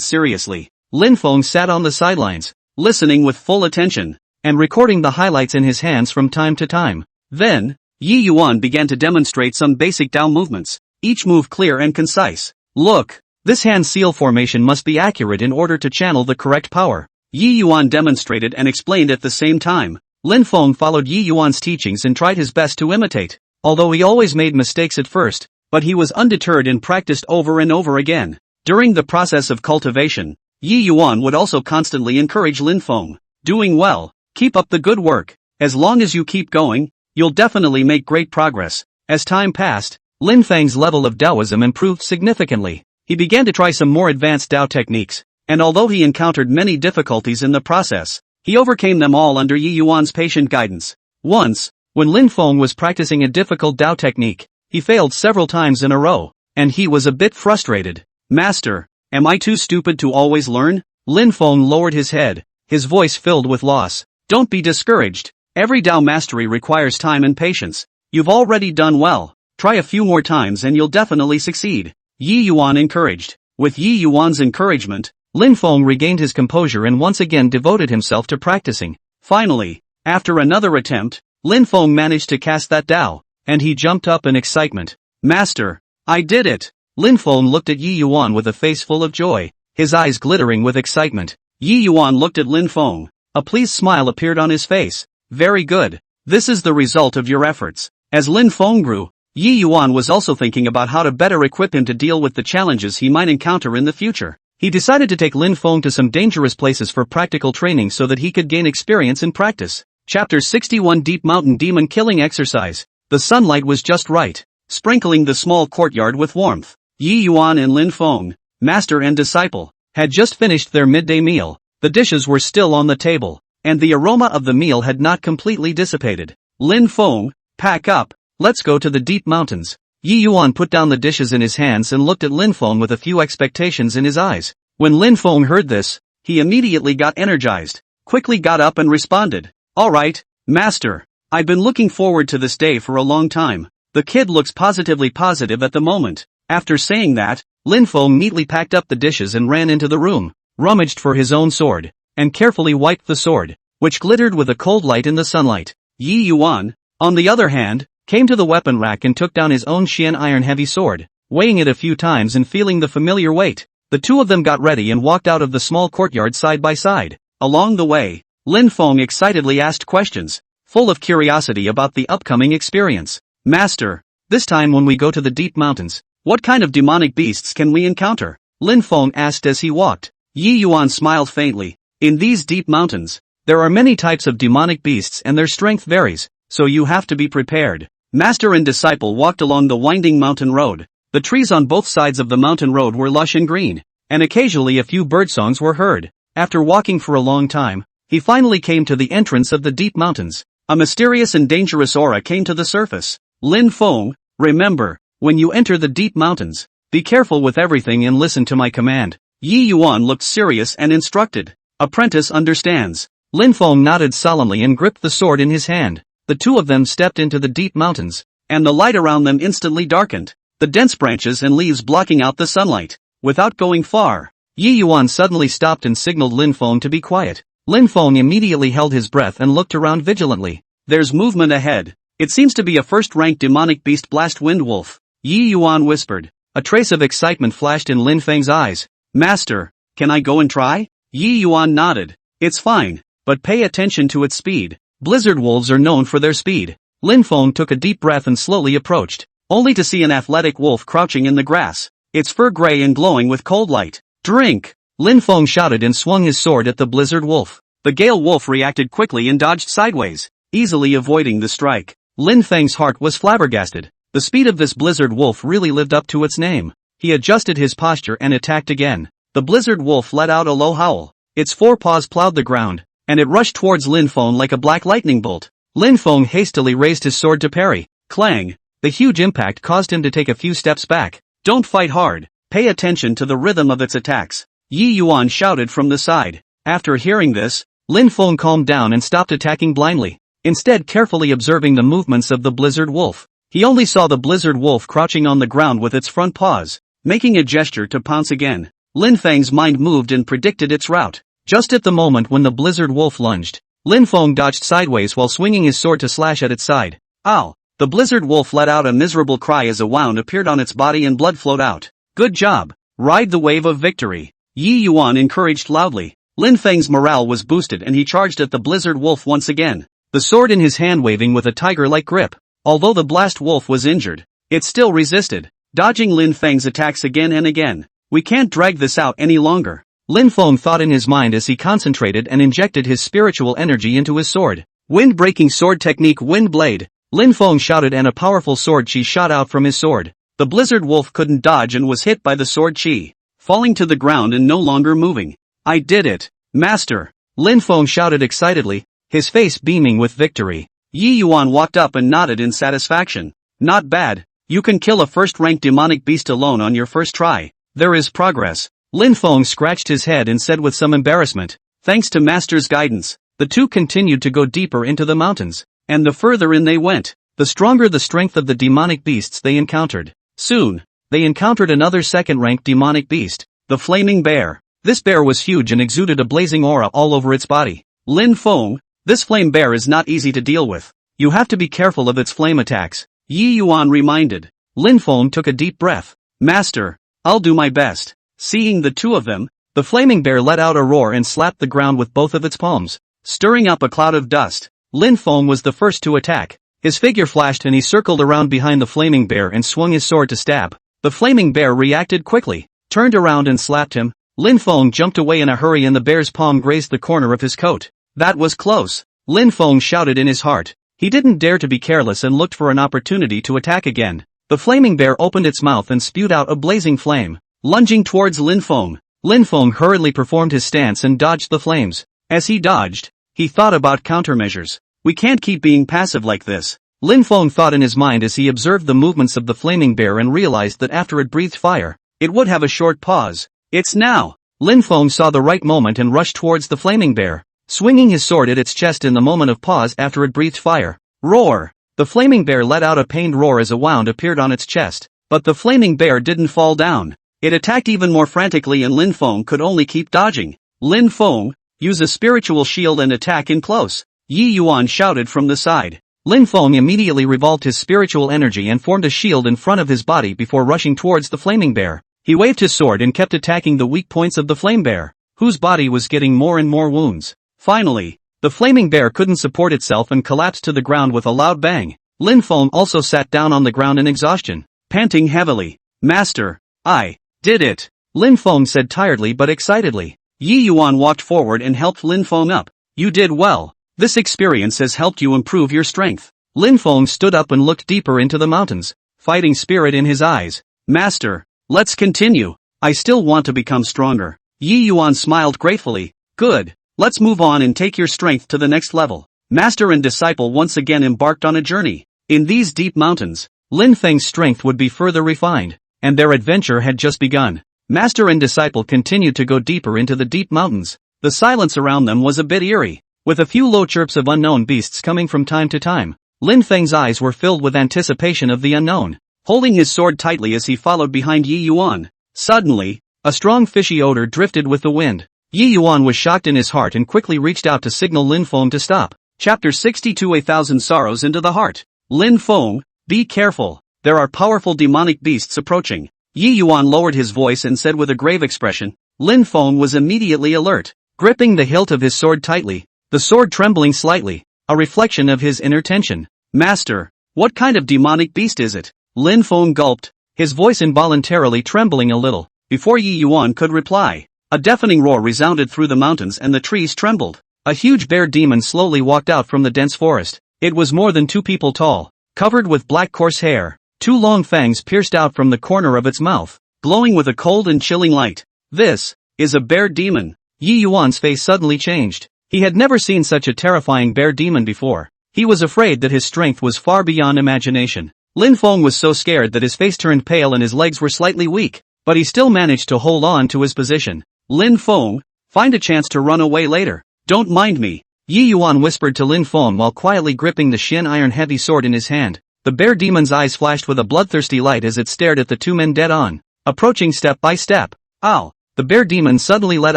[SPEAKER 1] seriously. Lin Feng sat on the sidelines, listening with full attention, and recording the highlights in his hands from time to time. Then, Yi Yuan began to demonstrate some basic Tao movements, each move clear and concise. "Look, this hand seal formation must be accurate in order to channel the correct power." Yi Yuan demonstrated and explained at the same time. Lin Feng followed Yi Yuan's teachings and tried his best to imitate, although he always made mistakes at first, but he was undeterred and practiced over and over again. During the process of cultivation, Yi Yuan would also constantly encourage Lin Feng. "Doing well, keep up the good work. As long as you keep going, you'll definitely make great progress." As time passed, Lin Feng's level of Taoism improved significantly. He began to try some more advanced Tao techniques, and although he encountered many difficulties in the process, he overcame them all under Yi Yuan's patient guidance. Once, when Lin Feng was practicing a difficult Tao technique, he failed several times in a row, and he was a bit frustrated. "Master, am I too stupid to always learn?" Lin Feng lowered his head, his voice filled with loss. "Don't be discouraged. Every Tao mastery requires time and patience. You've already done well. Try a few more times and you'll definitely succeed," Yi Yuan encouraged. With Yi Yuan's encouragement, Lin Feng regained his composure and once again devoted himself to practicing. Finally, after another attempt, Lin Feng managed to cast that Tao, and he jumped up in excitement. "Master, I did it!" Lin Feng looked at Yi Yuan with a face full of joy, his eyes glittering with excitement. Yi Yuan looked at Lin Feng. A pleased smile appeared on his face. "Very good. This is the result of your efforts." As Lin Feng grew, Yi Yuan was also thinking about how to better equip him to deal with the challenges he might encounter in the future. He decided to take Lin Feng to some dangerous places for practical training so that he could gain experience in practice. Chapter 61 Deep Mountain Demon Killing Exercise. The sunlight was just right, sprinkling the small courtyard with warmth. Yi Yuan and Lin Feng, master and disciple, had just finished their midday meal. The dishes were still on the table, and the aroma of the meal had not completely dissipated. "Lin Feng, pack up, let's go to the deep mountains." Yi Yuan put down the dishes in his hands and looked at Lin Feng with a few expectations in his eyes. When Lin Feng heard this, he immediately got energized, quickly got up and responded. Alright, master. I've been looking forward to this day for a long time. The kid looks positively positive at the moment. After saying that, Lin Feng neatly packed up the dishes and ran into the room, rummaged for his own sword, and carefully wiped the sword, which glittered with a cold light in the sunlight. Yi Yuan, on the other hand, came to the weapon rack and took down his own Xian iron heavy sword, weighing it a few times and feeling the familiar weight. The two of them got ready and walked out of the small courtyard side by side. Along the way, Lin Feng excitedly asked questions, full of curiosity about the upcoming experience. Master, this time when we go to the deep mountains, what kind of demonic beasts can we encounter? Lin Feng asked as he walked. Yi Yuan smiled faintly. In these deep mountains, there are many types of demonic beasts and their strength varies, so you have to be prepared. Master and disciple walked along the winding mountain road. The trees on both sides of the mountain road were lush and green, and occasionally a few birdsongs were heard. After walking for a long time, he finally came to the entrance of the deep mountains. A mysterious and dangerous aura came to the surface. Lin Feng, remember, when you enter the deep mountains, be careful with everything and listen to my command. Yi Yuan looked serious and instructed. Apprentice understands. Lin Feng nodded solemnly and gripped the sword in his hand. The two of them stepped into the deep mountains, and the light around them instantly darkened, the dense branches and leaves blocking out the sunlight. Without going far, Yi Yuan suddenly stopped and signaled Lin Feng to be quiet. Lin Feng immediately held his breath and looked around vigilantly. There's movement ahead. It seems to be a first-ranked demonic beast blast wind wolf. Yi Yuan whispered. A trace of excitement flashed in Lin Feng's eyes. Master, can I go and try? Yi Yuan nodded. It's fine, but pay attention to its speed. Blizzard wolves are known for their speed. Lin Feng took a deep breath and slowly approached, only to see an athletic wolf crouching in the grass, its fur gray and glowing with cold light. Drink! Lin Feng shouted and swung his sword at the blizzard wolf. The gale wolf reacted quickly and dodged sideways, easily avoiding the strike. Lin Feng's heart was flabbergasted. The speed of this blizzard wolf really lived up to its name. He adjusted his posture and attacked again. The blizzard wolf let out a low howl. Its forepaws plowed the ground, and it rushed towards Lin Feng like a black lightning bolt. Lin Feng hastily raised his sword to parry. Clang! The huge impact caused him to take a few steps back. Don't fight hard. Pay attention to the rhythm of its attacks. Yi Yuan shouted from the side. After hearing this, Lin Feng calmed down and stopped attacking blindly, instead carefully observing the movements of the blizzard wolf. He only saw the blizzard wolf crouching on the ground with its front paws, making a gesture to pounce again. Lin Feng's mind moved and predicted its route. Just at the moment when the blizzard wolf lunged, Lin Feng dodged sideways while swinging his sword to slash at its side. Ow! The blizzard wolf let out a miserable cry as a wound appeared on its body and blood flowed out. Good job! Ride the wave of victory! Yi Yuan encouraged loudly. Lin Feng's morale was boosted and he charged at the blizzard wolf once again, the sword in his hand waving with a tiger-like grip. Although the blast wolf was injured, it still resisted, dodging Lin Feng's attacks again and again. We can't drag this out any longer. Lin Feng thought in his mind as he concentrated and injected his spiritual energy into his sword. Wind-breaking sword technique wind blade. Lin Feng shouted and a powerful sword chi shot out from his sword. The blizzard wolf couldn't dodge and was hit by the sword chi, falling to the ground and no longer moving. I did it, master! Lin Feng shouted excitedly, his face beaming with victory. Yi Yuan walked up and nodded in satisfaction. Not bad. You can kill a first-ranked demonic beast alone on your first try. There is progress. Lin Feng scratched his head and said with some embarrassment, thanks to master's guidance. The two continued to go deeper into the mountains, and the further in they went, the stronger the strength of the demonic beasts they encountered. Soon, they encountered another second-ranked demonic beast, the flaming bear. This bear was huge and exuded a blazing aura all over its body. Lin Feng, this flame bear is not easy to deal with. You have to be careful of its flame attacks, Yi Yuan reminded. Lin Feng took a deep breath. Master, I'll do my best. Seeing the two of them, the flaming bear let out a roar and slapped the ground with both of its palms, stirring up a cloud of dust. Lin Feng was the first to attack. His figure flashed and he circled around behind the flaming bear and swung his sword to stab. The flaming bear reacted quickly, turned around and slapped him. Lin Feng jumped away in a hurry and the bear's palm grazed the corner of his coat. That was close. Lin Feng shouted in his heart. He didn't dare to be careless and looked for an opportunity to attack again. The flaming bear opened its mouth and spewed out a blazing flame, lunging towards Lin Feng. Lin Feng hurriedly performed his stance and dodged the flames. As he dodged, he thought about countermeasures. We can't keep being passive like this. Lin Feng thought in his mind as he observed the movements of the flaming bear and realized that after it breathed fire, it would have a short pause. It's now! Lin Feng saw the right moment and rushed towards the flaming bear, swinging his sword at its chest in the moment of pause after it breathed fire. Roar! The flaming bear let out a pained roar as a wound appeared on its chest, but the flaming bear didn't fall down. It attacked even more frantically and Lin Feng could only keep dodging. Lin Feng, use a spiritual shield and attack in close, Yi Yuan shouted from the side. Lin Feng immediately revolved his spiritual energy and formed a shield in front of his body before rushing towards the flaming bear. He waved his sword and kept attacking the weak points of the flame bear, whose body was getting more and more wounds. Finally, the flaming bear couldn't support itself and collapsed to the ground with a loud bang. Lin Feng also sat down on the ground in exhaustion, panting heavily. Master, I did it, Lin Feng said tiredly but excitedly. Yi Yuan walked forward and helped Lin Feng up. You did well. This experience has helped you improve your strength. Lin Feng stood up and looked deeper into the mountains, fighting spirit in his eyes. Master, let's continue. I still want to become stronger. Yi Yuan smiled gratefully. Good. Let's move on and take your strength to the next level. Master and disciple once again embarked on a journey. In these deep mountains, Lin Feng's strength would be further refined, and their adventure had just begun. Master and disciple continued to go deeper into the deep mountains. The silence around them was a bit eerie, with a few low chirps of unknown beasts coming from time to time. Lin Feng's eyes were filled with anticipation of the unknown, holding his sword tightly as he followed behind Yi Yuan. Suddenly, a strong fishy odor drifted with the wind. Yi Yuan was shocked in his heart and quickly reached out to signal Lin Feng to stop. Chapter 62 A Thousand Sorrows into the Heart. Lin Feng, be careful, there are powerful demonic beasts approaching. Yi Yuan lowered his voice and said with a grave expression. Lin Feng was immediately alert, gripping the hilt of his sword tightly, the sword trembling slightly, a reflection of his inner tension. Master, what kind of demonic beast is it? Lin Feng gulped, his voice involuntarily trembling a little, before Yi Yuan could reply. A deafening roar resounded through the mountains and the trees trembled. A huge bear demon slowly walked out from the dense forest. It was more than 2 people tall, covered with black coarse hair. 2 long fangs pierced out from the corner of its mouth, glowing with a cold and chilling light. This is a bear demon. Yi Yuan's face suddenly changed. He had never seen such a terrifying bear demon before. He was afraid that his strength was far beyond imagination. Lin Feng was so scared that his face turned pale and his legs were slightly weak, but he still managed to hold on to his position. Lin Feng, find a chance to run away later. Don't mind me, Yi Yuan whispered to Lin Feng while quietly gripping the shin iron heavy sword in his hand. The bear demon's eyes flashed with a bloodthirsty light as it stared at the 2 men dead on, approaching step by step. Ow! The bear demon suddenly let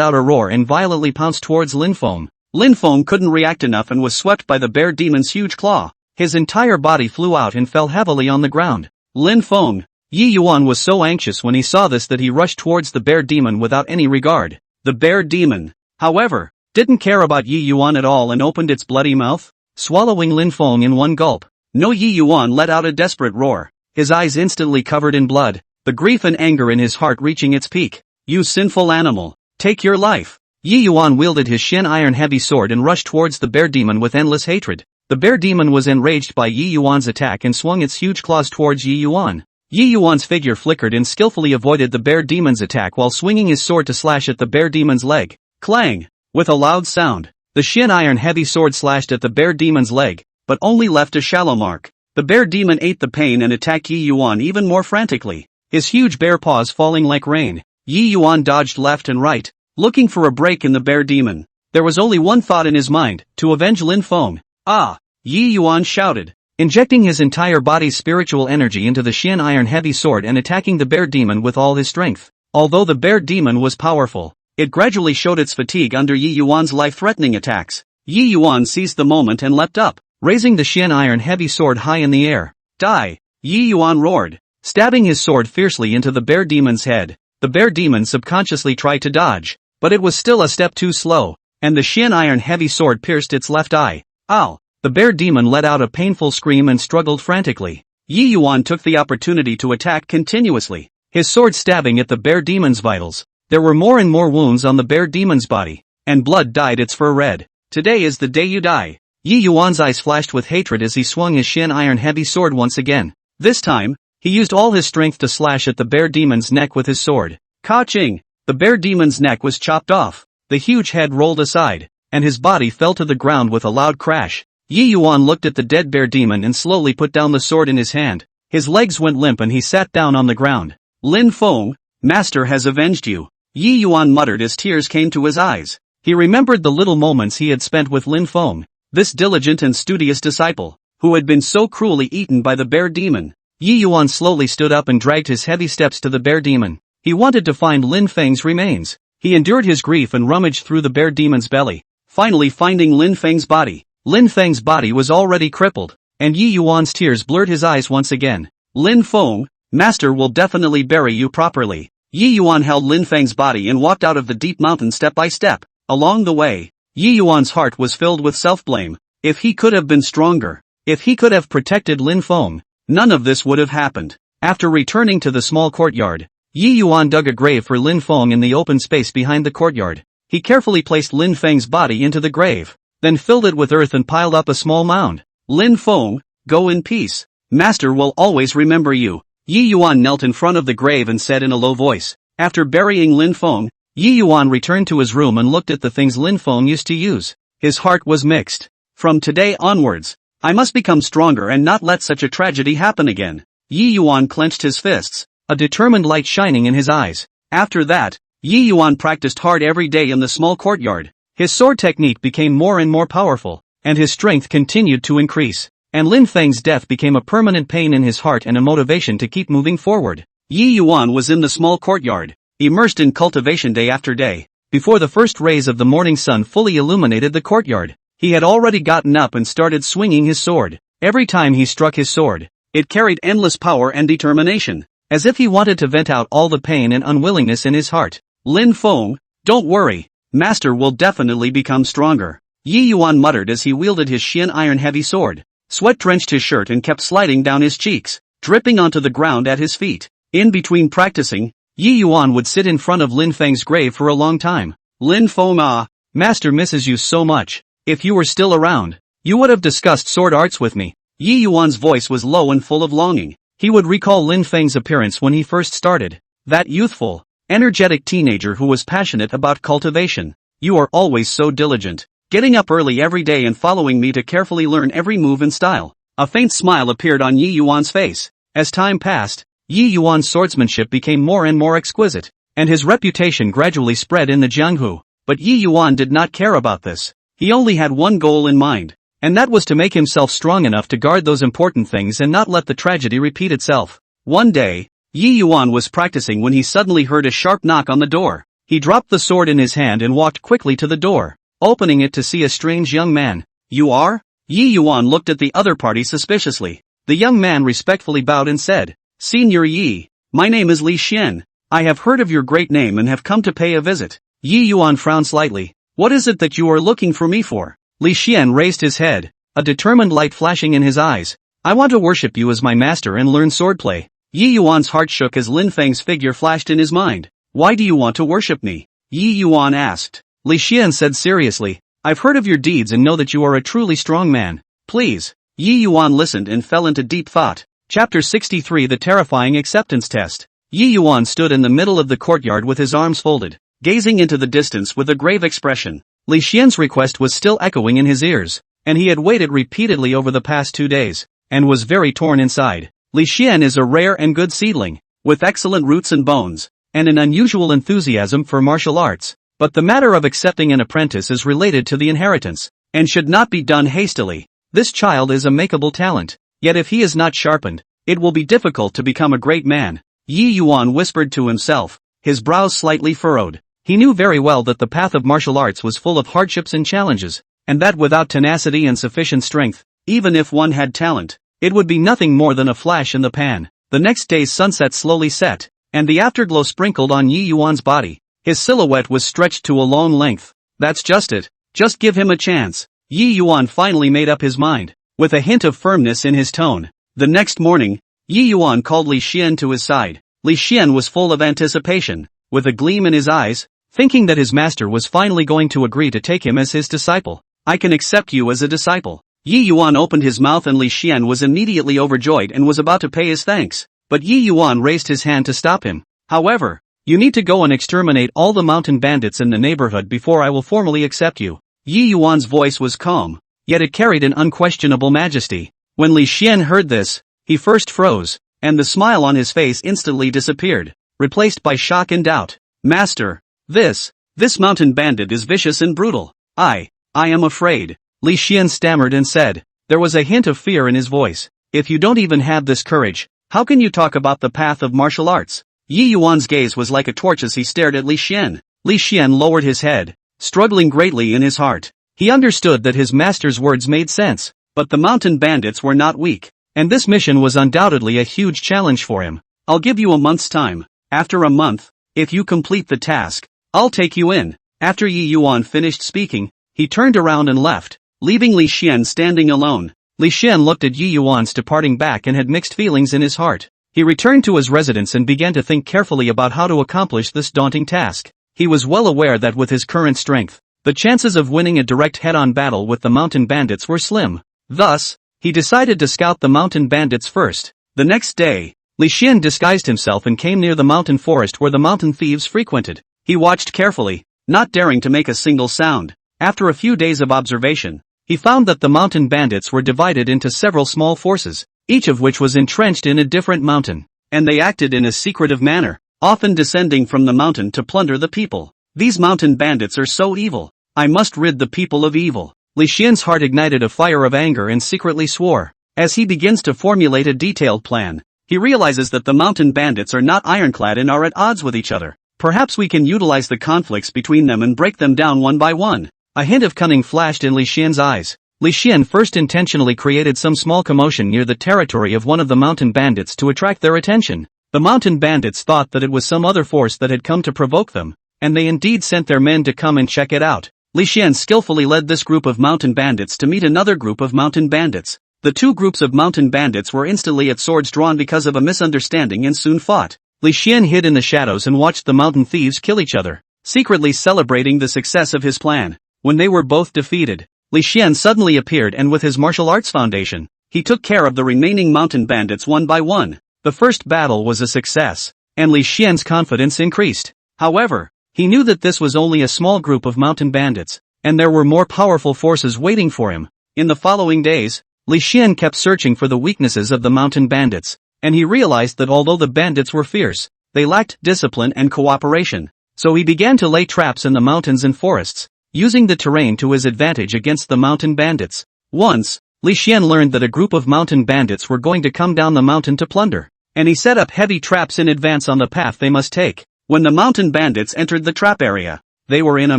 [SPEAKER 1] out a roar and violently pounced towards Lin Feng. Lin Feng couldn't react enough and was swept by the bear demon's huge claw. His entire body flew out and fell heavily on the ground. Lin Feng. Yi Yuan was so anxious when he saw this that he rushed towards the bear demon without any regard. The bear demon, however, didn't care about Yi Yuan at all and opened its bloody mouth, swallowing Lin Feng in one gulp. No, Yi Yuan let out a desperate roar, his eyes instantly covered in blood, the grief and anger in his heart reaching its peak. You sinful animal, take your life. Yi Yuan wielded his shin iron heavy sword and rushed towards the bear demon with endless hatred. The bear demon was enraged by Yi Yuan's attack and swung its huge claws towards Yi Yuan. Yi Yuan's figure flickered and skillfully avoided the bear demon's attack while swinging his sword to slash at the bear demon's leg. Clang! With a loud sound, the shin iron heavy sword slashed at the bear demon's leg, but only left a shallow mark. The bear demon ate the pain and attacked Yi Yuan even more frantically, his huge bear paws falling like rain. Yi Yuan dodged left and right, looking for a break in the bear demon. There was only one thought in his mind, to avenge Lin Feng. Ah! Yi Yuan shouted, injecting his entire body's spiritual energy into the shin iron heavy sword and attacking the bear demon with all his strength. Although the bear demon was powerful, it gradually showed its fatigue under Yi Yuan's life-threatening attacks. Yi Yuan seized the moment and leapt up, raising the shin iron heavy sword high in the air. Die! Yi Yuan roared, stabbing his sword fiercely into the bear demon's head. The bear demon subconsciously tried to dodge, but it was still a step too slow, and the shin iron heavy sword pierced its left eye. Ow! The bear demon let out a painful scream and struggled frantically. Yi Yuan took the opportunity to attack continuously, his sword stabbing at the bear demon's vitals. There were more and more wounds on the bear demon's body, and blood dyed its fur red. Today is the day you die. Yi Yuan's eyes flashed with hatred as he swung his shin iron heavy sword once again. This time, he used all his strength to slash at the bear demon's neck with his sword. Ka-ching! The bear demon's neck was chopped off, the huge head rolled aside, and his body fell to the ground with a loud crash. Yi Yuan looked at the dead bear demon and slowly put down the sword in his hand. His legs went limp and he sat down on the ground. Lin Feng, master has avenged you. Yi Yuan muttered as tears came to his eyes. He remembered the little moments he had spent with Lin Feng, this diligent and studious disciple, who had been so cruelly eaten by the bear demon. Yi Yuan slowly stood up and dragged his heavy steps to the bear demon. He wanted to find Lin Feng's remains. He endured his grief and rummaged through the bear demon's belly, finally finding Lin Feng's body. Lin Feng's body was already crippled, and Yi Yuan's tears blurred his eyes once again. Lin Feng, master will definitely bury you properly. Yi Yuan held Lin Feng's body and walked out of the deep mountain step by step. Along the way, Yi Yuan's heart was filled with self-blame. If he could have been stronger, if he could have protected Lin Feng, none of this would have happened. After returning to the small courtyard, Yi Yuan dug a grave for Lin Feng in the open space behind the courtyard. He carefully placed Lin Feng's body into the grave, then filled it with earth and piled up a small mound. Lin Feng, go in peace. Master will always remember you. Yi Yuan knelt in front of the grave and said in a low voice. After burying Lin Feng, Yi Yuan returned to his room and looked at the things Lin Feng used to use. His heart was mixed. From today onwards, I must become stronger and not let such a tragedy happen again. Yi Yuan clenched his fists, a determined light shining in his eyes. After that, Yi Yuan practiced hard every day in the small courtyard. His sword technique became more and more powerful, and his strength continued to increase. And Lin Feng's death became a permanent pain in his heart and a motivation to keep moving forward. Yi Yuan was in the small courtyard, immersed in cultivation day after day. Before the first rays of the morning sun fully illuminated the courtyard, he had already gotten up and started swinging his sword. Every time he struck his sword, it carried endless power and determination, as if he wanted to vent out all the pain and unwillingness in his heart. Lin Feng, don't worry, master will definitely become stronger. Yi Yuan muttered as he wielded his Xian iron heavy sword. Sweat drenched his shirt and kept sliding down his cheeks, dripping onto the ground at his feet. In between practicing, Yi Yuan would sit in front of Lin Feng's grave for a long time. Lin Feng, master misses you so much. If you were still around, you would have discussed sword arts with me. Yi Yuan's voice was low and full of longing. He would recall Lin Feng's appearance when he first started. That youthful, energetic teenager who was passionate about cultivation. You are always so diligent, getting up early every day and following me to carefully learn every move and style. A faint smile appeared on Yi Yuan's face. As time passed, Yi Yuan's swordsmanship became more and more exquisite, and his reputation gradually spread in the Jianghu. But Yi Yuan did not care about this. He only had one goal in mind, and that was to make himself strong enough to guard those important things and not let the tragedy repeat itself. One day, Yi Yuan was practicing when he suddenly heard a sharp knock on the door. He dropped the sword in his hand and walked quickly to the door, opening it to see a strange young man. You are? Yi Yuan looked at the other party suspiciously. The young man respectfully bowed and said, Senior Yi, my name is Li Xian. I have heard of your great name and have come to pay a visit. Yi Yuan frowned slightly. What is it that you are looking for me for? Li Xian raised his head, a determined light flashing in his eyes. I want to worship you as my master and learn swordplay. Yi Yuan's heart shook as Lin Feng's figure flashed in his mind. Why do you want to worship me? Yi Yuan asked. Li Xian said seriously, I've heard of your deeds and know that you are a truly strong man. Please. Yi Yuan listened and fell into deep thought. Chapter 63 The Terrifying Acceptance Test. Yi Yuan stood in the middle of the courtyard with his arms folded, gazing into the distance with a grave expression. Li Xian's request was still echoing in his ears, and he had waited repeatedly over the past 2 days, and was very torn inside. Li Xian is a rare and good seedling, with excellent roots and bones, and an unusual enthusiasm for martial arts. But the matter of accepting an apprentice is related to the inheritance, and should not be done hastily. This child is a makeable talent, yet if he is not sharpened, it will be difficult to become a great man. Yi Yuan whispered to himself, his brows slightly furrowed. He knew very well that the path of martial arts was full of hardships and challenges, and that without tenacity and sufficient strength, even if one had talent, it would be nothing more than a flash in the pan. The next day's sunset slowly set, and the afterglow sprinkled on Yi Yuan's body. His silhouette was stretched to a long length. That's just it. Just give him a chance. Yi Yuan finally made up his mind, with a hint of firmness in his tone. The next morning, Yi Yuan called Li Xian to his side. Li Xian was full of anticipation, with a gleam in his eyes, thinking that his master was finally going to agree to take him as his disciple. I can accept you as a disciple. Yi Yuan opened his mouth and Li Xian was immediately overjoyed and was about to pay his thanks. But Yi Yuan raised his hand to stop him. However, you need to go and exterminate all the mountain bandits in the neighborhood before I will formally accept you. Yi Yuan's voice was calm, yet it carried an unquestionable majesty. When Li Xian heard this, he first froze, and the smile on his face instantly disappeared, replaced by shock and doubt. Master, this mountain bandit is vicious and brutal. I am afraid. Li Xian stammered and said. There was a hint of fear in his voice. If you don't even have this courage, how can you talk about the path of martial arts? Yi Yuan's gaze was like a torch as he stared at Li Xian. Li Xian lowered his head, struggling greatly in his heart. He understood that his master's words made sense, but the mountain bandits were not weak, and this mission was undoubtedly a huge challenge for him. I'll give you a month's time. After a month, if you complete the task, I'll take you in. After Yi Yuan finished speaking, he turned around and left, leaving Li Xian standing alone. Li Xian looked at Yi Yuan's departing back and had mixed feelings in his heart. He returned to his residence and began to think carefully about how to accomplish this daunting task. He was well aware that with his current strength, the chances of winning a direct head-on battle with the mountain bandits were slim. Thus, he decided to scout the mountain bandits first. The next day, Li Xian disguised himself and came near the mountain forest where the mountain thieves frequented. He watched carefully, not daring to make a single sound. After a few days of observation, he found that the mountain bandits were divided into several small forces, each of which was entrenched in a different mountain, and they acted in a secretive manner, often descending from the mountain to plunder the people. These mountain bandits are so evil. I must rid the people of evil. Li Xian's heart ignited a fire of anger and secretly swore. As he begins to formulate a detailed plan, he realizes that the mountain bandits are not ironclad and are at odds with each other. Perhaps we can utilize the conflicts between them and break them down one by one. A hint of cunning flashed in Li Xian's eyes. Li Xian first intentionally created some small commotion near the territory of one of the mountain bandits to attract their attention. The mountain bandits thought that it was some other force that had come to provoke them, and they indeed sent their men to come and check it out. Li Xian skillfully led this group of mountain bandits to meet another group of mountain bandits. The two groups of mountain bandits were instantly at swords drawn because of a misunderstanding and soon fought. Li Xian hid in the shadows and watched the mountain thieves kill each other, secretly celebrating the success of his plan. When they were both defeated, Li Xian suddenly appeared and with his martial arts foundation, he took care of the remaining mountain bandits one by one. The first battle was a success, and Li Xian's confidence increased. However, he knew that this was only a small group of mountain bandits, and there were more powerful forces waiting for him. In the following days, Li Xian kept searching for the weaknesses of the mountain bandits, and he realized that although the bandits were fierce, they lacked discipline and cooperation. So he began to lay traps in the mountains and forests, using the terrain to his advantage against the mountain bandits. Once, Li Xian learned that a group of mountain bandits were going to come down the mountain to plunder, and he set up heavy traps in advance on the path they must take. When the mountain bandits entered the trap area, they were in a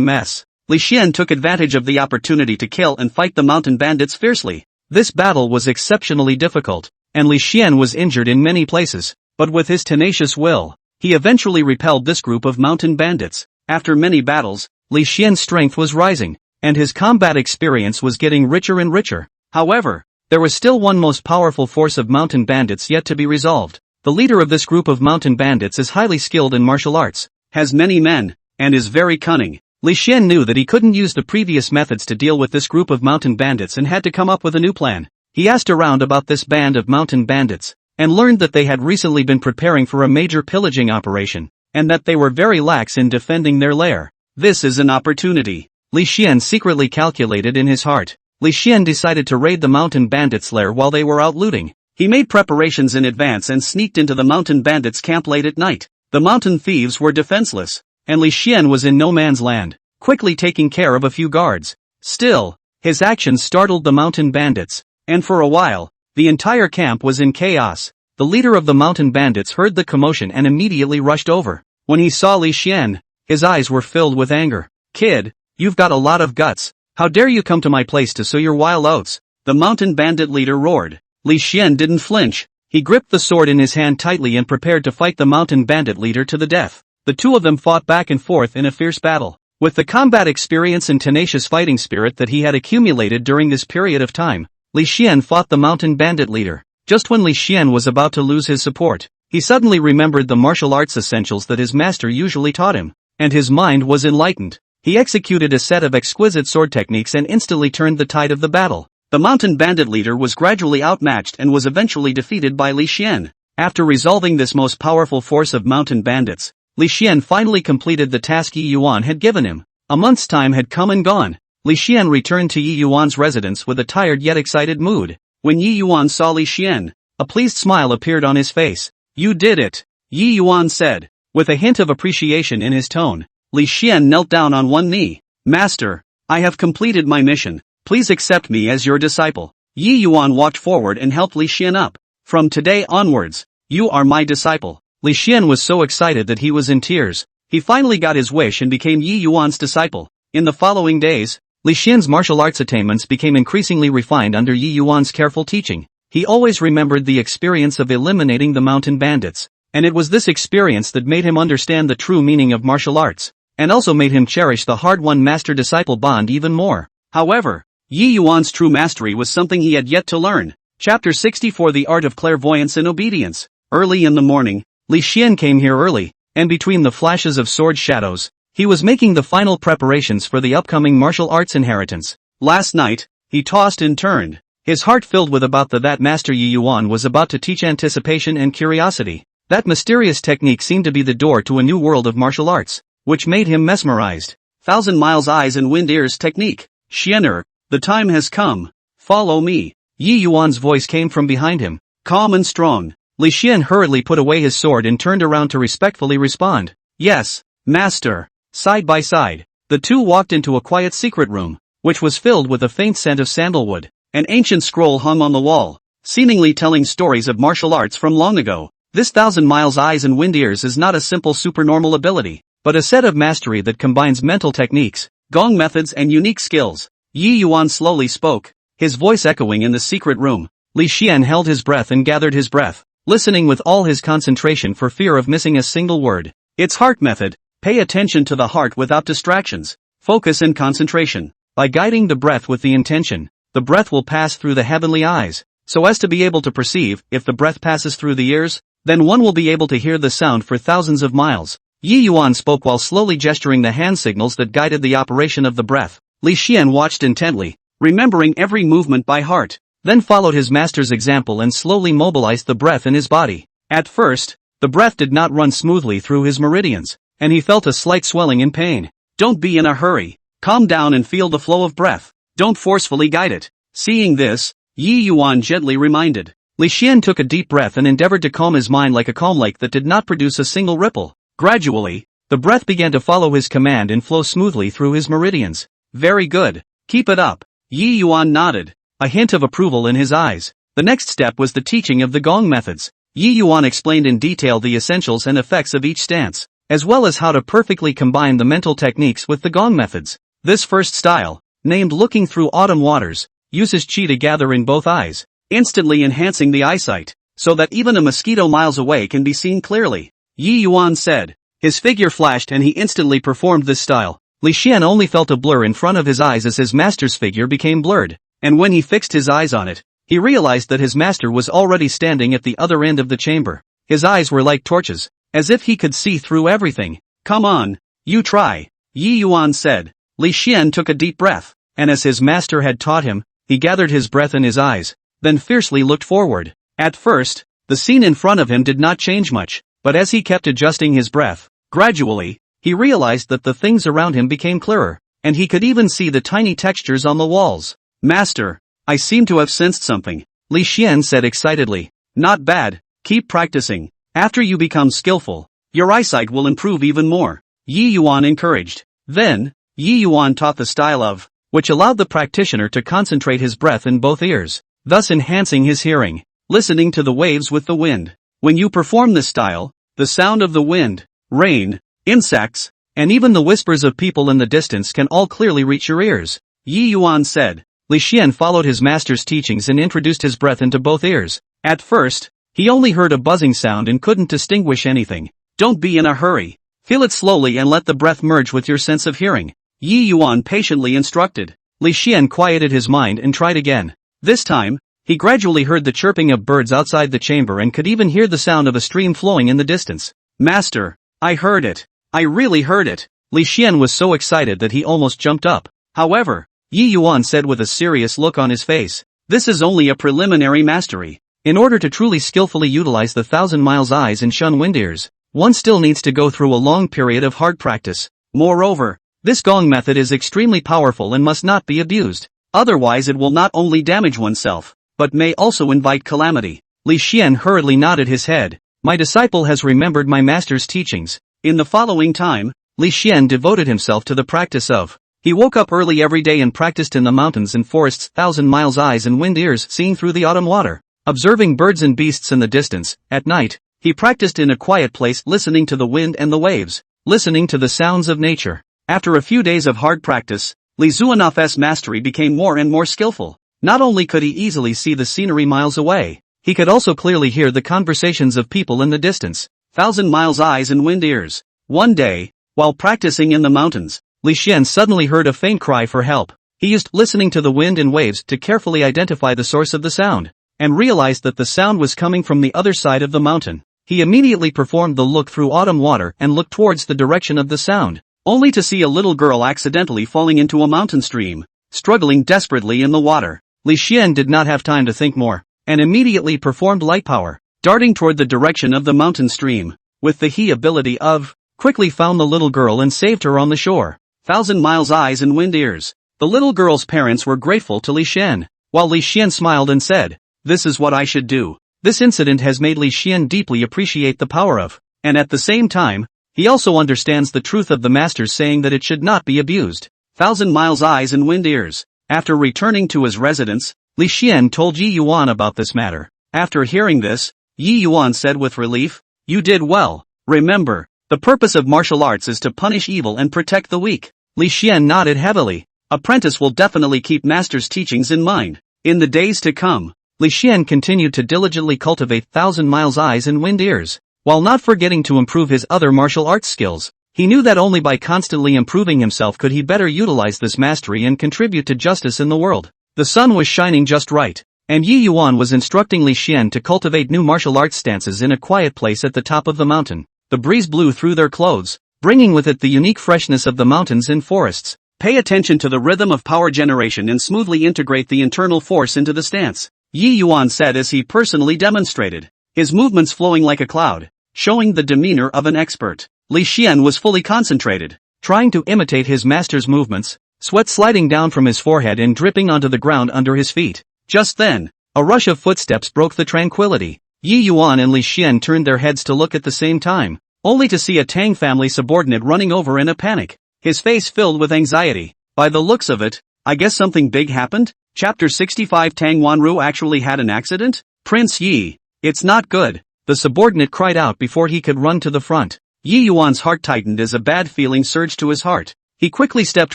[SPEAKER 1] mess. Li Xian took advantage of the opportunity to kill and fight the mountain bandits fiercely. This battle was exceptionally difficult, and Li Xian was injured in many places, but with his tenacious will, he eventually repelled this group of mountain bandits. After many battles, Li Xian's strength was rising, and his combat experience was getting richer and richer. However, there was still one most powerful force of mountain bandits yet to be resolved. The leader of this group of mountain bandits is highly skilled in martial arts, has many men, and is very cunning. Li Xian knew that he couldn't use the previous methods to deal with this group of mountain bandits and had to come up with a new plan. He asked around about this band of mountain bandits, and learned that they had recently been preparing for a major pillaging operation, and that they were very lax in defending their lair. This is an opportunity, Li Xian secretly calculated in his heart. Li Xian decided to raid the mountain bandits' lair while they were out looting. He made preparations in advance and sneaked into the mountain bandits' camp late at night. The mountain thieves were defenseless, and Li Xian was in no man's land, quickly taking care of a few guards. Still, his actions startled the mountain bandits, and for a while, the entire camp was in chaos. The leader of the mountain bandits heard the commotion and immediately rushed over. When he saw Li Xian, his eyes were filled with anger. "Kid, you've got a lot of guts. How dare you come to my place to sow your wild oats?" the mountain bandit leader roared. Li Xian didn't flinch. He gripped the sword in his hand tightly and prepared to fight the mountain bandit leader to the death. The two of them fought back and forth in a fierce battle. With the combat experience and tenacious fighting spirit that he had accumulated during this period of time, Li Xian fought the mountain bandit leader. Just when Li Xian was about to lose his support, he suddenly remembered the martial arts essentials that his master usually taught him, and his mind was enlightened. He executed a set of exquisite sword techniques and instantly turned the tide of the battle. The mountain bandit leader was gradually outmatched and was eventually defeated by Li Xian. After resolving this most powerful force of mountain bandits, Li Xian finally completed the task Yi Yuan had given him. A month's time had come and gone, Li Xian returned to Yi Yuan's residence with a tired yet excited mood. When Yi Yuan saw Li Xian, a pleased smile appeared on his face. "You did it," Yi Yuan said. With a hint of appreciation in his tone, Li Xian knelt down on one knee. "Master, I have completed my mission. Please accept me as your disciple." Yi Yuan walked forward and helped Li Xian up. "From today onwards, you are my disciple." Li Xian was so excited that he was in tears. He finally got his wish and became Yi Yuan's disciple. In the following days, Li Xian's martial arts attainments became increasingly refined under Yi Yuan's careful teaching. He always remembered the experience of eliminating the mountain bandits, and it was this experience that made him understand the true meaning of martial arts, and also made him cherish the hard-won master-disciple bond even more. However, Yi Yuan's true mastery was something he had yet to learn. Chapter 64 The Art of Clairvoyance and Obedience. Early in the morning, Li Xian came here early, and between the flashes of sword shadows, he was making the final preparations for the upcoming martial arts inheritance. Last night, he tossed and turned, his heart filled with about that Master Yi Yuan was about to teach anticipation and curiosity. That mysterious technique seemed to be the door to a new world of martial arts, which made him mesmerized. Thousand Miles Eyes and Wind Ears Technique. "Xiener, the time has come. Follow me." Yi Yuan's voice came from behind him, calm and strong. Li Xian hurriedly put away his sword and turned around to respectfully respond. "Yes, Master." Side by side, the two walked into a quiet secret room, which was filled with a faint scent of sandalwood. An ancient scroll hung on the wall, seemingly telling stories of martial arts from long ago. This Thousand Miles Eyes and Wind Ears is not a simple supernormal ability, but a set of mastery that combines mental techniques, gong methods and unique skills. Yi Yuan slowly spoke, his voice echoing in the secret room. Li Xian held his breath and gathered his breath, listening with all his concentration for fear of missing a single word. It's heart method. Pay attention to the heart without distractions. Focus and concentration. By guiding the breath with the intention, the breath will pass through the heavenly eyes, so as to be able to perceive. If the breath passes through the ears, then one will be able to hear the sound for thousands of miles. Yi Yuan spoke while slowly gesturing the hand signals that guided the operation of the breath. Li Xian watched intently, remembering every movement by heart, then followed his master's example and slowly mobilized the breath in his body. At first, the breath did not run smoothly through his meridians, and he felt a slight swelling and pain. Don't be in a hurry. Calm down and feel the flow of breath. Don't forcefully guide it. Seeing this, Yi Yuan gently reminded. Li Xian took a deep breath and endeavored to calm his mind like a calm lake that did not produce a single ripple. Gradually, the breath began to follow his command and flow smoothly through his meridians. Very good. Keep it up. Yi Yuan nodded, a hint of approval in his eyes. The next step was the teaching of the gong methods. Yi Yuan explained in detail the essentials and effects of each stance, as well as how to perfectly combine the mental techniques with the gong methods. This first style, named Looking Through Autumn Waters, uses qi to gather in both eyes, instantly enhancing the eyesight, so that even a mosquito miles away can be seen clearly. Yi Yuan said. His figure flashed and he instantly performed this style. Li Xian only felt a blur in front of his eyes as his master's figure became blurred, and when he fixed his eyes on it, he realized that his master was already standing at the other end of the chamber. His eyes were like torches, as if he could see through everything. Come on, you try, Yi Yuan said. Li Xian took a deep breath, and as his master had taught him, he gathered his breath in his eyes, then fiercely looked forward. At first, the scene in front of him did not change much, but as he kept adjusting his breath, gradually, he realized that the things around him became clearer, and he could even see the tiny textures on the walls. Master, I seem to have sensed something, Li Xian said excitedly. Not bad, keep practicing. After you become skillful, your eyesight will improve even more, Yi Yuan encouraged. Then, Yi Yuan taught the style of, which allowed the practitioner to concentrate his breath in both ears, thus enhancing his hearing, listening to the waves with the wind. When you perform this style, the sound of the wind, rain, insects, and even the whispers of people in the distance can all clearly reach your ears, Yi Yuan said. Li Xian followed his master's teachings and introduced his breath into both ears. At first, he only heard a buzzing sound and couldn't distinguish anything. Don't be in a hurry. Feel it slowly and let the breath merge with your sense of hearing, Yi Yuan patiently instructed. Li Xian quieted his mind and tried again. This time, he gradually heard the chirping of birds outside the chamber and could even hear the sound of a stream flowing in the distance. Master, I heard it. I really heard it. Li Xian was so excited that he almost jumped up. However, Yi Yuan said with a serious look on his face, this is only a preliminary mastery. In order to truly skillfully utilize the Thousand Miles Eyes and shun wind ears, one still needs to go through a long period of hard practice. Moreover, This gong method is extremely powerful and must not be abused. Otherwise it will not only damage oneself, but may also invite calamity. Li Xian hurriedly nodded his head. My disciple has remembered my master's teachings. In the following time, Li Xian devoted himself to the practice of. He woke up early every day and practiced in the mountains and forests, 1,000 miles eyes and wind ears seeing through the autumn water, observing birds and beasts in the distance. At night, he practiced in a quiet place listening to the wind and the waves, listening to the sounds of nature. After a few days of hard practice, Li Zuanof's mastery became more and more skillful. Not only could he easily see the scenery miles away, he could also clearly hear the conversations of people in the distance. 1,000 miles eyes and wind ears. One day, while practicing in the mountains, Li Xian suddenly heard a faint cry for help. He used listening to the wind and waves to carefully identify the source of the sound, and realized that the sound was coming from the other side of the mountain. He immediately performed the look through autumn water and looked towards the direction of the sound, only to see a little girl accidentally falling into a mountain stream, struggling desperately in the water. Li Xian did not have time to think more, and immediately performed light power, darting toward the direction of the mountain stream, with the he ability of, quickly found the little girl and saved her on the shore. 1,000 miles eyes and wind ears. The little girl's parents were grateful to Li Xian, while Li Xian smiled and said, "This is what I should do." This incident has made Li Xian deeply appreciate the power of, and at the same time, he also understands the truth of the master's saying that it should not be abused. 1,000 miles eyes and wind ears. After returning to his residence, Li Xian told Yi Yuan about this matter. After hearing this, Yi Yuan said with relief, "You did well. Remember, the purpose of martial arts is to punish evil and protect the weak." Li Xian nodded heavily. Apprentice will definitely keep master's teachings in mind. In the days to come, Li Xian continued to diligently cultivate 1,000 miles eyes and wind ears, while not forgetting to improve his other martial arts skills. He knew that only by constantly improving himself could he better utilize this mastery and contribute to justice in the world. The sun was shining just right, and Yi Yuan was instructing Li Xian to cultivate new martial arts stances in a quiet place at the top of the mountain. The breeze blew through their clothes, bringing with it the unique freshness of the mountains and forests. Pay attention to the rhythm of power generation and smoothly integrate the internal force into the stance, Yi Yuan said as he personally demonstrated, his movements flowing like a cloud, showing the demeanor of an expert. Li Xian was fully concentrated, trying to imitate his master's movements, sweat sliding down from his forehead and dripping onto the ground under his feet. Just then, a rush of footsteps broke the tranquility. Yi Yuan and Li Xian turned their heads to look at the same time, only to see a Tang family subordinate running over in a panic, his face filled with anxiety. By the looks of it, I guess something big happened? Chapter 65 Tang Wanru actually had an accident? Prince Yi, it's not good, the subordinate cried out before he could run to the front. Yi Yuan's heart tightened as a bad feeling surged to his heart. He quickly stepped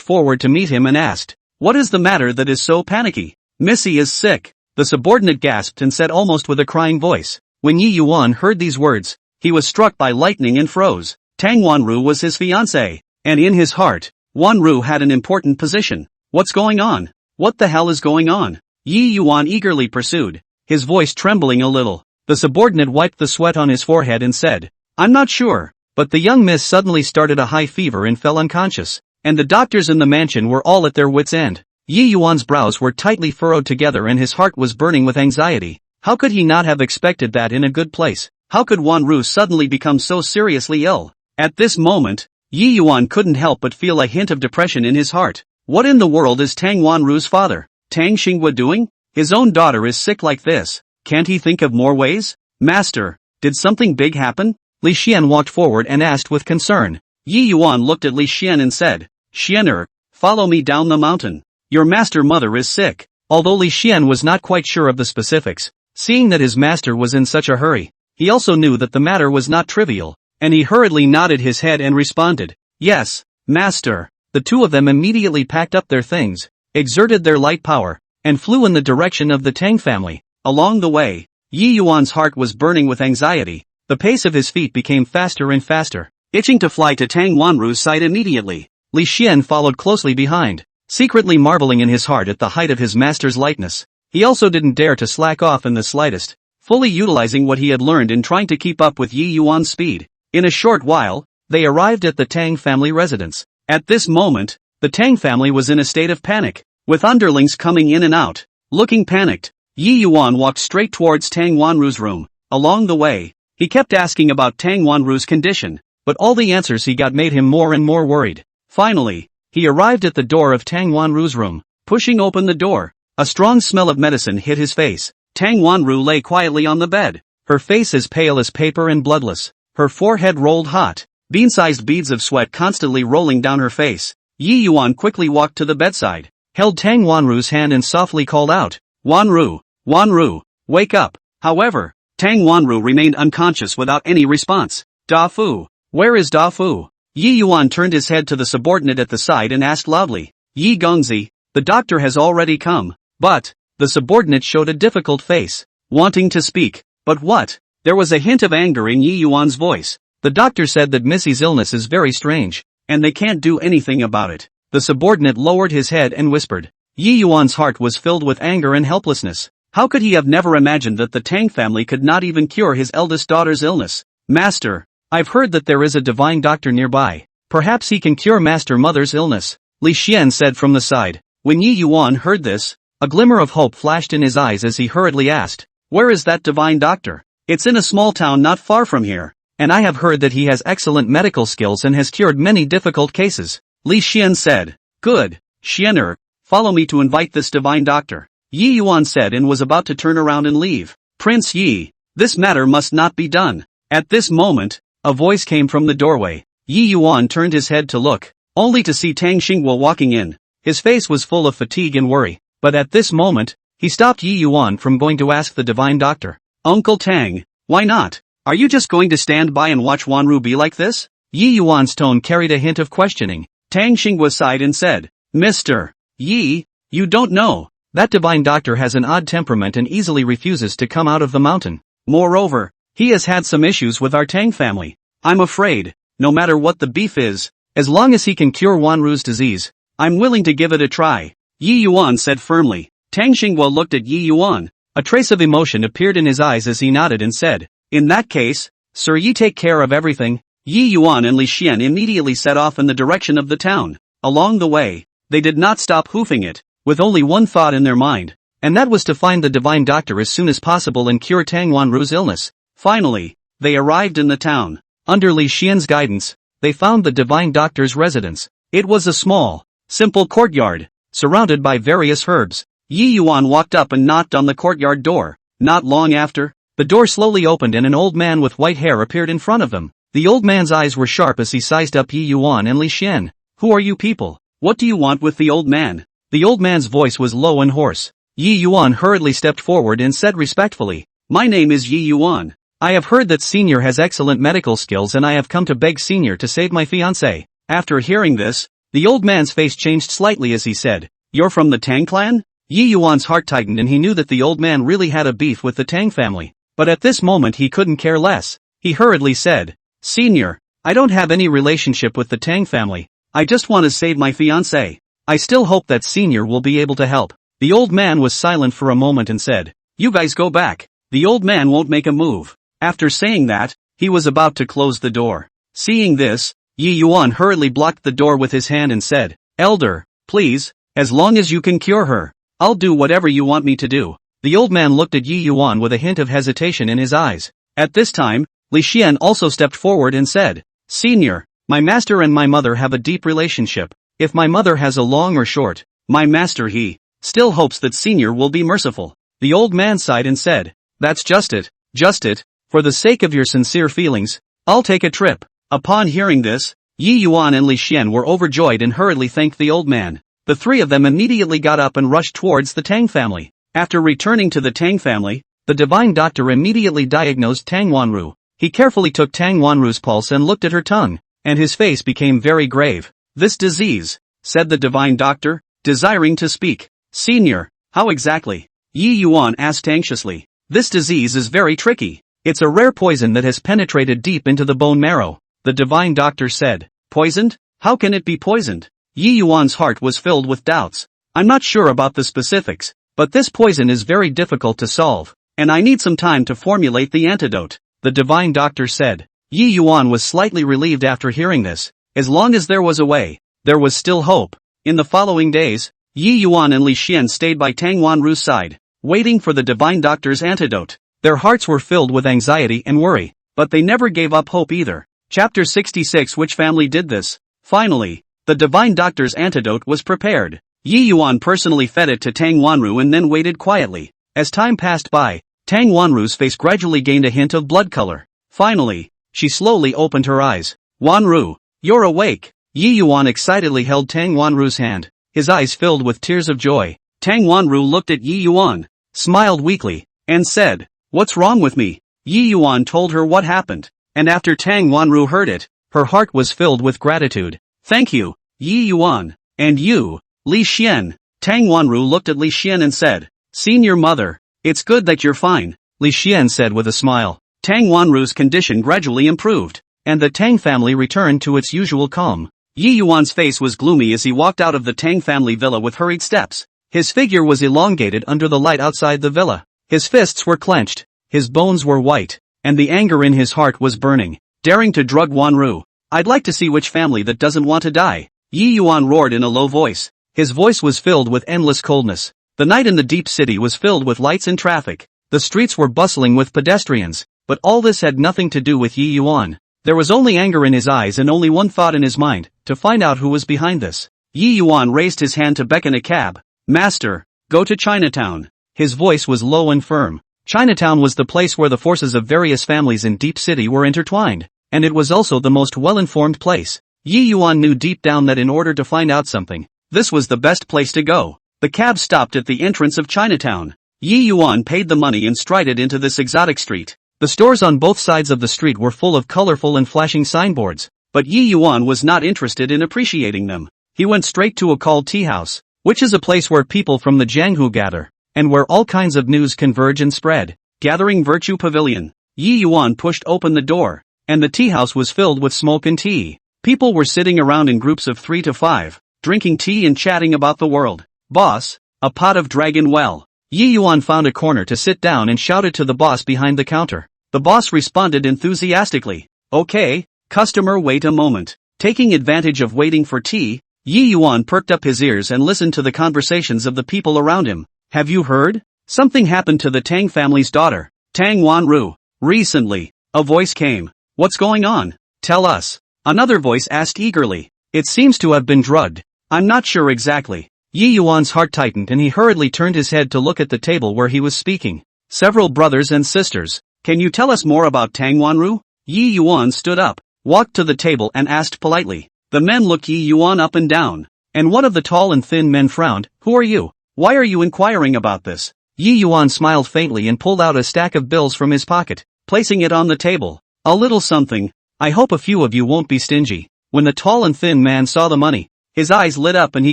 [SPEAKER 1] forward to meet him and asked, "What is the matter that is so panicky?" "Missy is sick," the subordinate gasped and said almost with a crying voice. When Yi Yuan heard these words, he was struck by lightning and froze. Tang Wanru was his fiancée, and in his heart, Wanru had an important position. What's going on? What the hell is going on? Yi Yuan eagerly pursued, his voice trembling a little. The subordinate wiped the sweat on his forehead and said, "I'm not sure, but the young miss suddenly started a high fever and fell unconscious, and the doctors in the mansion were all at their wits' end." Yi Yuan's brows were tightly furrowed together and his heart was burning with anxiety. How could he not have expected that in a good place? How could Wanru suddenly become so seriously ill? At this moment, Yi Yuan couldn't help but feel a hint of depression in his heart. What in the world is Tang Wanru's father, Tang Xinghua, doing? His own daughter is sick like this. Can't he think of more ways? Master, did something big happen? Li Xian walked forward and asked with concern. Yi Yuan looked at Li Xian and said, "Xianer, follow me down the mountain. Your master mother is sick." Although Li Xian was not quite sure of the specifics, seeing that his master was in such a hurry, he also knew that the matter was not trivial, and he hurriedly nodded his head and responded, "Yes, master." The two of them immediately packed up their things, exerted their light power, and flew in the direction of the Tang family. Along the way, Yi Yuan's heart was burning with anxiety. The pace of his feet became faster and faster, itching to fly to Tang Wanru's side immediately. Li Xian followed closely behind, secretly marveling in his heart at the height of his master's lightness. He also didn't dare to slack off in the slightest, fully utilizing what he had learned in trying to keep up with Yi Yuan's speed. In a short while, they arrived at the Tang family residence. At this moment, the Tang family was in a state of panic, with underlings coming in and out, looking panicked. Yi Yuan walked straight towards Tang Wanru's room. Along the way, he kept asking about Tang Wanru's condition, but all the answers he got made him more and more worried. Finally, He arrived at the door of Tang Wanru's room. Pushing open the door, a strong smell of medicine hit his face. Tang Wanru lay quietly on the bed, her face as pale as paper and bloodless, her forehead rolled hot, bean-sized beads of sweat constantly rolling down her face. Yi Yuan quickly walked to the bedside, held Tang Wanru's hand and softly called out, Wanru, Wanru, wake up. However, Tang Wanru remained unconscious without any response. Da Fu, where is Da Fu? Yi Yuan turned his head to the subordinate at the side and asked loudly, Yi Gongzi, the doctor has already come. But, the subordinate showed a difficult face, wanting to speak. But what? There was a hint of anger in Yi Yuan's voice. The doctor said that Missy's illness is very strange, and they can't do anything about it. The subordinate lowered his head and whispered. Yi Yuan's heart was filled with anger and helplessness. How could he have never imagined that the Tang family could not even cure his eldest daughter's illness? Master, I've heard that there is a divine doctor nearby. Perhaps he can cure Master Mother's illness, Li Xian said from the side. When Yi Yuan heard this, a glimmer of hope flashed in his eyes as he hurriedly asked, where is that divine doctor? It's in a small town not far from here, and I have heard that he has excellent medical skills and has cured many difficult cases. Li Xian said, good, Xianer, follow me to invite this divine doctor. Yi Yuan said and was about to turn around and leave. Prince Yi, this matter must not be done. At this moment, a voice came from the doorway. Yi Yuan turned his head to look, only to see Tang Xingyu walking in. His face was full of fatigue and worry, but at this moment, he stopped Yi Yuan from going to ask the divine doctor. Uncle Tang, why not? Are you just going to stand by and watch Wanru be like this? Yi Yuan's tone carried a hint of questioning. Tang Xingyu sighed and said, Mr. Yi, you don't know. That divine doctor has an odd temperament and easily refuses to come out of the mountain. Moreover, he has had some issues with our Tang family. I'm afraid, no matter what the beef is, as long as he can cure Wanru's disease, I'm willing to give it a try. Yi Yuan said firmly. Tang Xingyu looked at Yi Yuan. A trace of emotion appeared in his eyes as he nodded and said, in that case, Sir Yi take care of everything. Yi Yuan and Li Xian immediately set off in the direction of the town. Along the way, they did not stop hoofing it, with only one thought in their mind, and that was to find the divine doctor as soon as possible and cure Tang Wanru's illness. Finally, they arrived in the town. Under Li Xian's guidance, they found the divine doctor's residence. It was a small, simple courtyard, surrounded by various herbs. Yi Yuan walked up and knocked on the courtyard door. Not long after, the door slowly opened and an old man with white hair appeared in front of them. The old man's eyes were sharp as he sized up Yi Yuan and Li Xian. Who are you people? What do you want with the old man? The old man's voice was low and hoarse. Yi Yuan hurriedly stepped forward and said respectfully, my name is Yi Yuan. I have heard that Senior has excellent medical skills and I have come to beg Senior to save my fiancée. After hearing this, the old man's face changed slightly as he said, you're from the Tang clan? Yi Yuan's heart tightened and he knew that the old man really had a beef with the Tang family. But at this moment he couldn't care less. He hurriedly said, Senior, I don't have any relationship with the Tang family. I just want to save my fiancée. I still hope that Senior will be able to help. The old man was silent for a moment and said, you guys go back. The old man won't make a move. After saying that, he was about to close the door. Seeing this, Yi Yuan hurriedly blocked the door with his hand and said, Elder, please, as long as you can cure her, I'll do whatever you want me to do. The old man looked at Yi Yuan with a hint of hesitation in his eyes. At this time, Li Xian also stepped forward and said, Senior, my master and my mother have a deep relationship. If my mother has a long or short, my master he still hopes that Senior will be merciful. The old man sighed and said, that's just it. For the sake of your sincere feelings, I'll take a trip. Upon hearing this, Yi Yuan and Li Xian were overjoyed and hurriedly thanked the old man. The three of them immediately got up and rushed towards the Tang family. After returning to the Tang family, the divine doctor immediately diagnosed Tang Wanru. He carefully took Tang Wanru's pulse and looked at her tongue, and his face became very grave. This disease, said the divine doctor, desiring to speak. Senior, how exactly? Yi Yuan asked anxiously. This disease is very tricky. It's a rare poison that has penetrated deep into the bone marrow. The divine doctor said. Poisoned? How can it be poisoned? Yi Yuan's heart was filled with doubts. I'm not sure about the specifics, but this poison is very difficult to solve, and I need some time to formulate the antidote. The divine doctor said. Yi Yuan was slightly relieved after hearing this. As long as there was a way, there was still hope. In the following days, Yi Yuan and Li Xian stayed by Tang Wanru's side, waiting for the divine doctor's antidote. Their hearts were filled with anxiety and worry, but they never gave up hope either. Chapter 66. Which family did this? Finally, The divine doctor's antidote was prepared. Yi Yuan personally fed it to Tang Wanru and then waited quietly. As time passed by, Tang Wanru's face gradually gained a hint of blood color. Finally, she slowly opened her eyes. Wanru, you're awake. Yi Yuan excitedly held Tang Wanru's hand. His eyes filled with tears of joy. Tang Wanru looked at Yi Yuan, smiled weakly, and said, "What's wrong with me?" Yi Yuan told her what happened, and after Tang Wanru heard it, her heart was filled with gratitude. "Thank you, Yi Yuan. And you, Li Xian." Tang Wanru looked at Li Xian and said, "Senior mother, it's good that you're fine," Li Xian said with a smile. Tang Wanru's condition gradually improved, and the Tang family returned to its usual calm. Yi Yuan's face was gloomy as he walked out of the Tang family villa with hurried steps. His figure was elongated under the light outside the villa. His fists were clenched, his bones were white, and the anger in his heart was burning. Daring to drug Wanru. "I'd like to see which family that doesn't want to die," Yi Yuan roared in a low voice. His voice was filled with endless coldness. The night in the deep city was filled with lights and traffic. The streets were bustling with pedestrians, but all this had nothing to do with Yi Yuan. There was only anger in his eyes and only one thought in his mind, to find out who was behind this. Yi Yuan raised his hand to beckon a cab. "Master, go to Chinatown." His voice was low and firm. Chinatown was the place where the forces of various families in Deep City were intertwined, and it was also the most well-informed place. Yi Yuan knew deep down that in order to find out something, this was the best place to go. The cab stopped at the entrance of Chinatown. Yi Yuan paid the money and strided into this exotic street. The stores on both sides of the street were full of colorful and flashing signboards, but Yi Yuan was not interested in appreciating them. He went straight to a called tea house, which is a place where people from the Jianghu gather, and where all kinds of news converge and spread. Gathering Virtue Pavilion. Yi Yuan pushed open the door, and the tea house was filled with smoke and tea. People were sitting around in groups of 3 to 5, drinking tea and chatting about the world. "Boss, a pot of dragon well." Yi Yuan found a corner to sit down and shouted to the boss behind the counter. The boss responded enthusiastically. "Okay, customer, wait a moment." Taking advantage of waiting for tea, Yi Yuan perked up his ears and listened to the conversations of the people around him. "Have you heard? Something happened to the Tang family's daughter, Tang Wanru, recently." A voice came. "What's going on? Tell us." Another voice asked eagerly. "It seems to have been drugged. I'm not sure exactly." Yi Yuan's heart tightened and he hurriedly turned his head to look at the table where he was speaking. "Several brothers and sisters. Can you tell us more about Tang Wanru?" Yi Yuan stood up, walked to the table and asked politely. The men looked Yi Yuan up and down, and one of the tall and thin men frowned. "Who are you? Why are you inquiring about this?" Yi Yuan smiled faintly and pulled out a stack of bills from his pocket, placing it on the table. "A little something. I hope a few of you won't be stingy." When the tall and thin man saw the money, his eyes lit up and he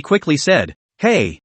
[SPEAKER 1] quickly said, Hey,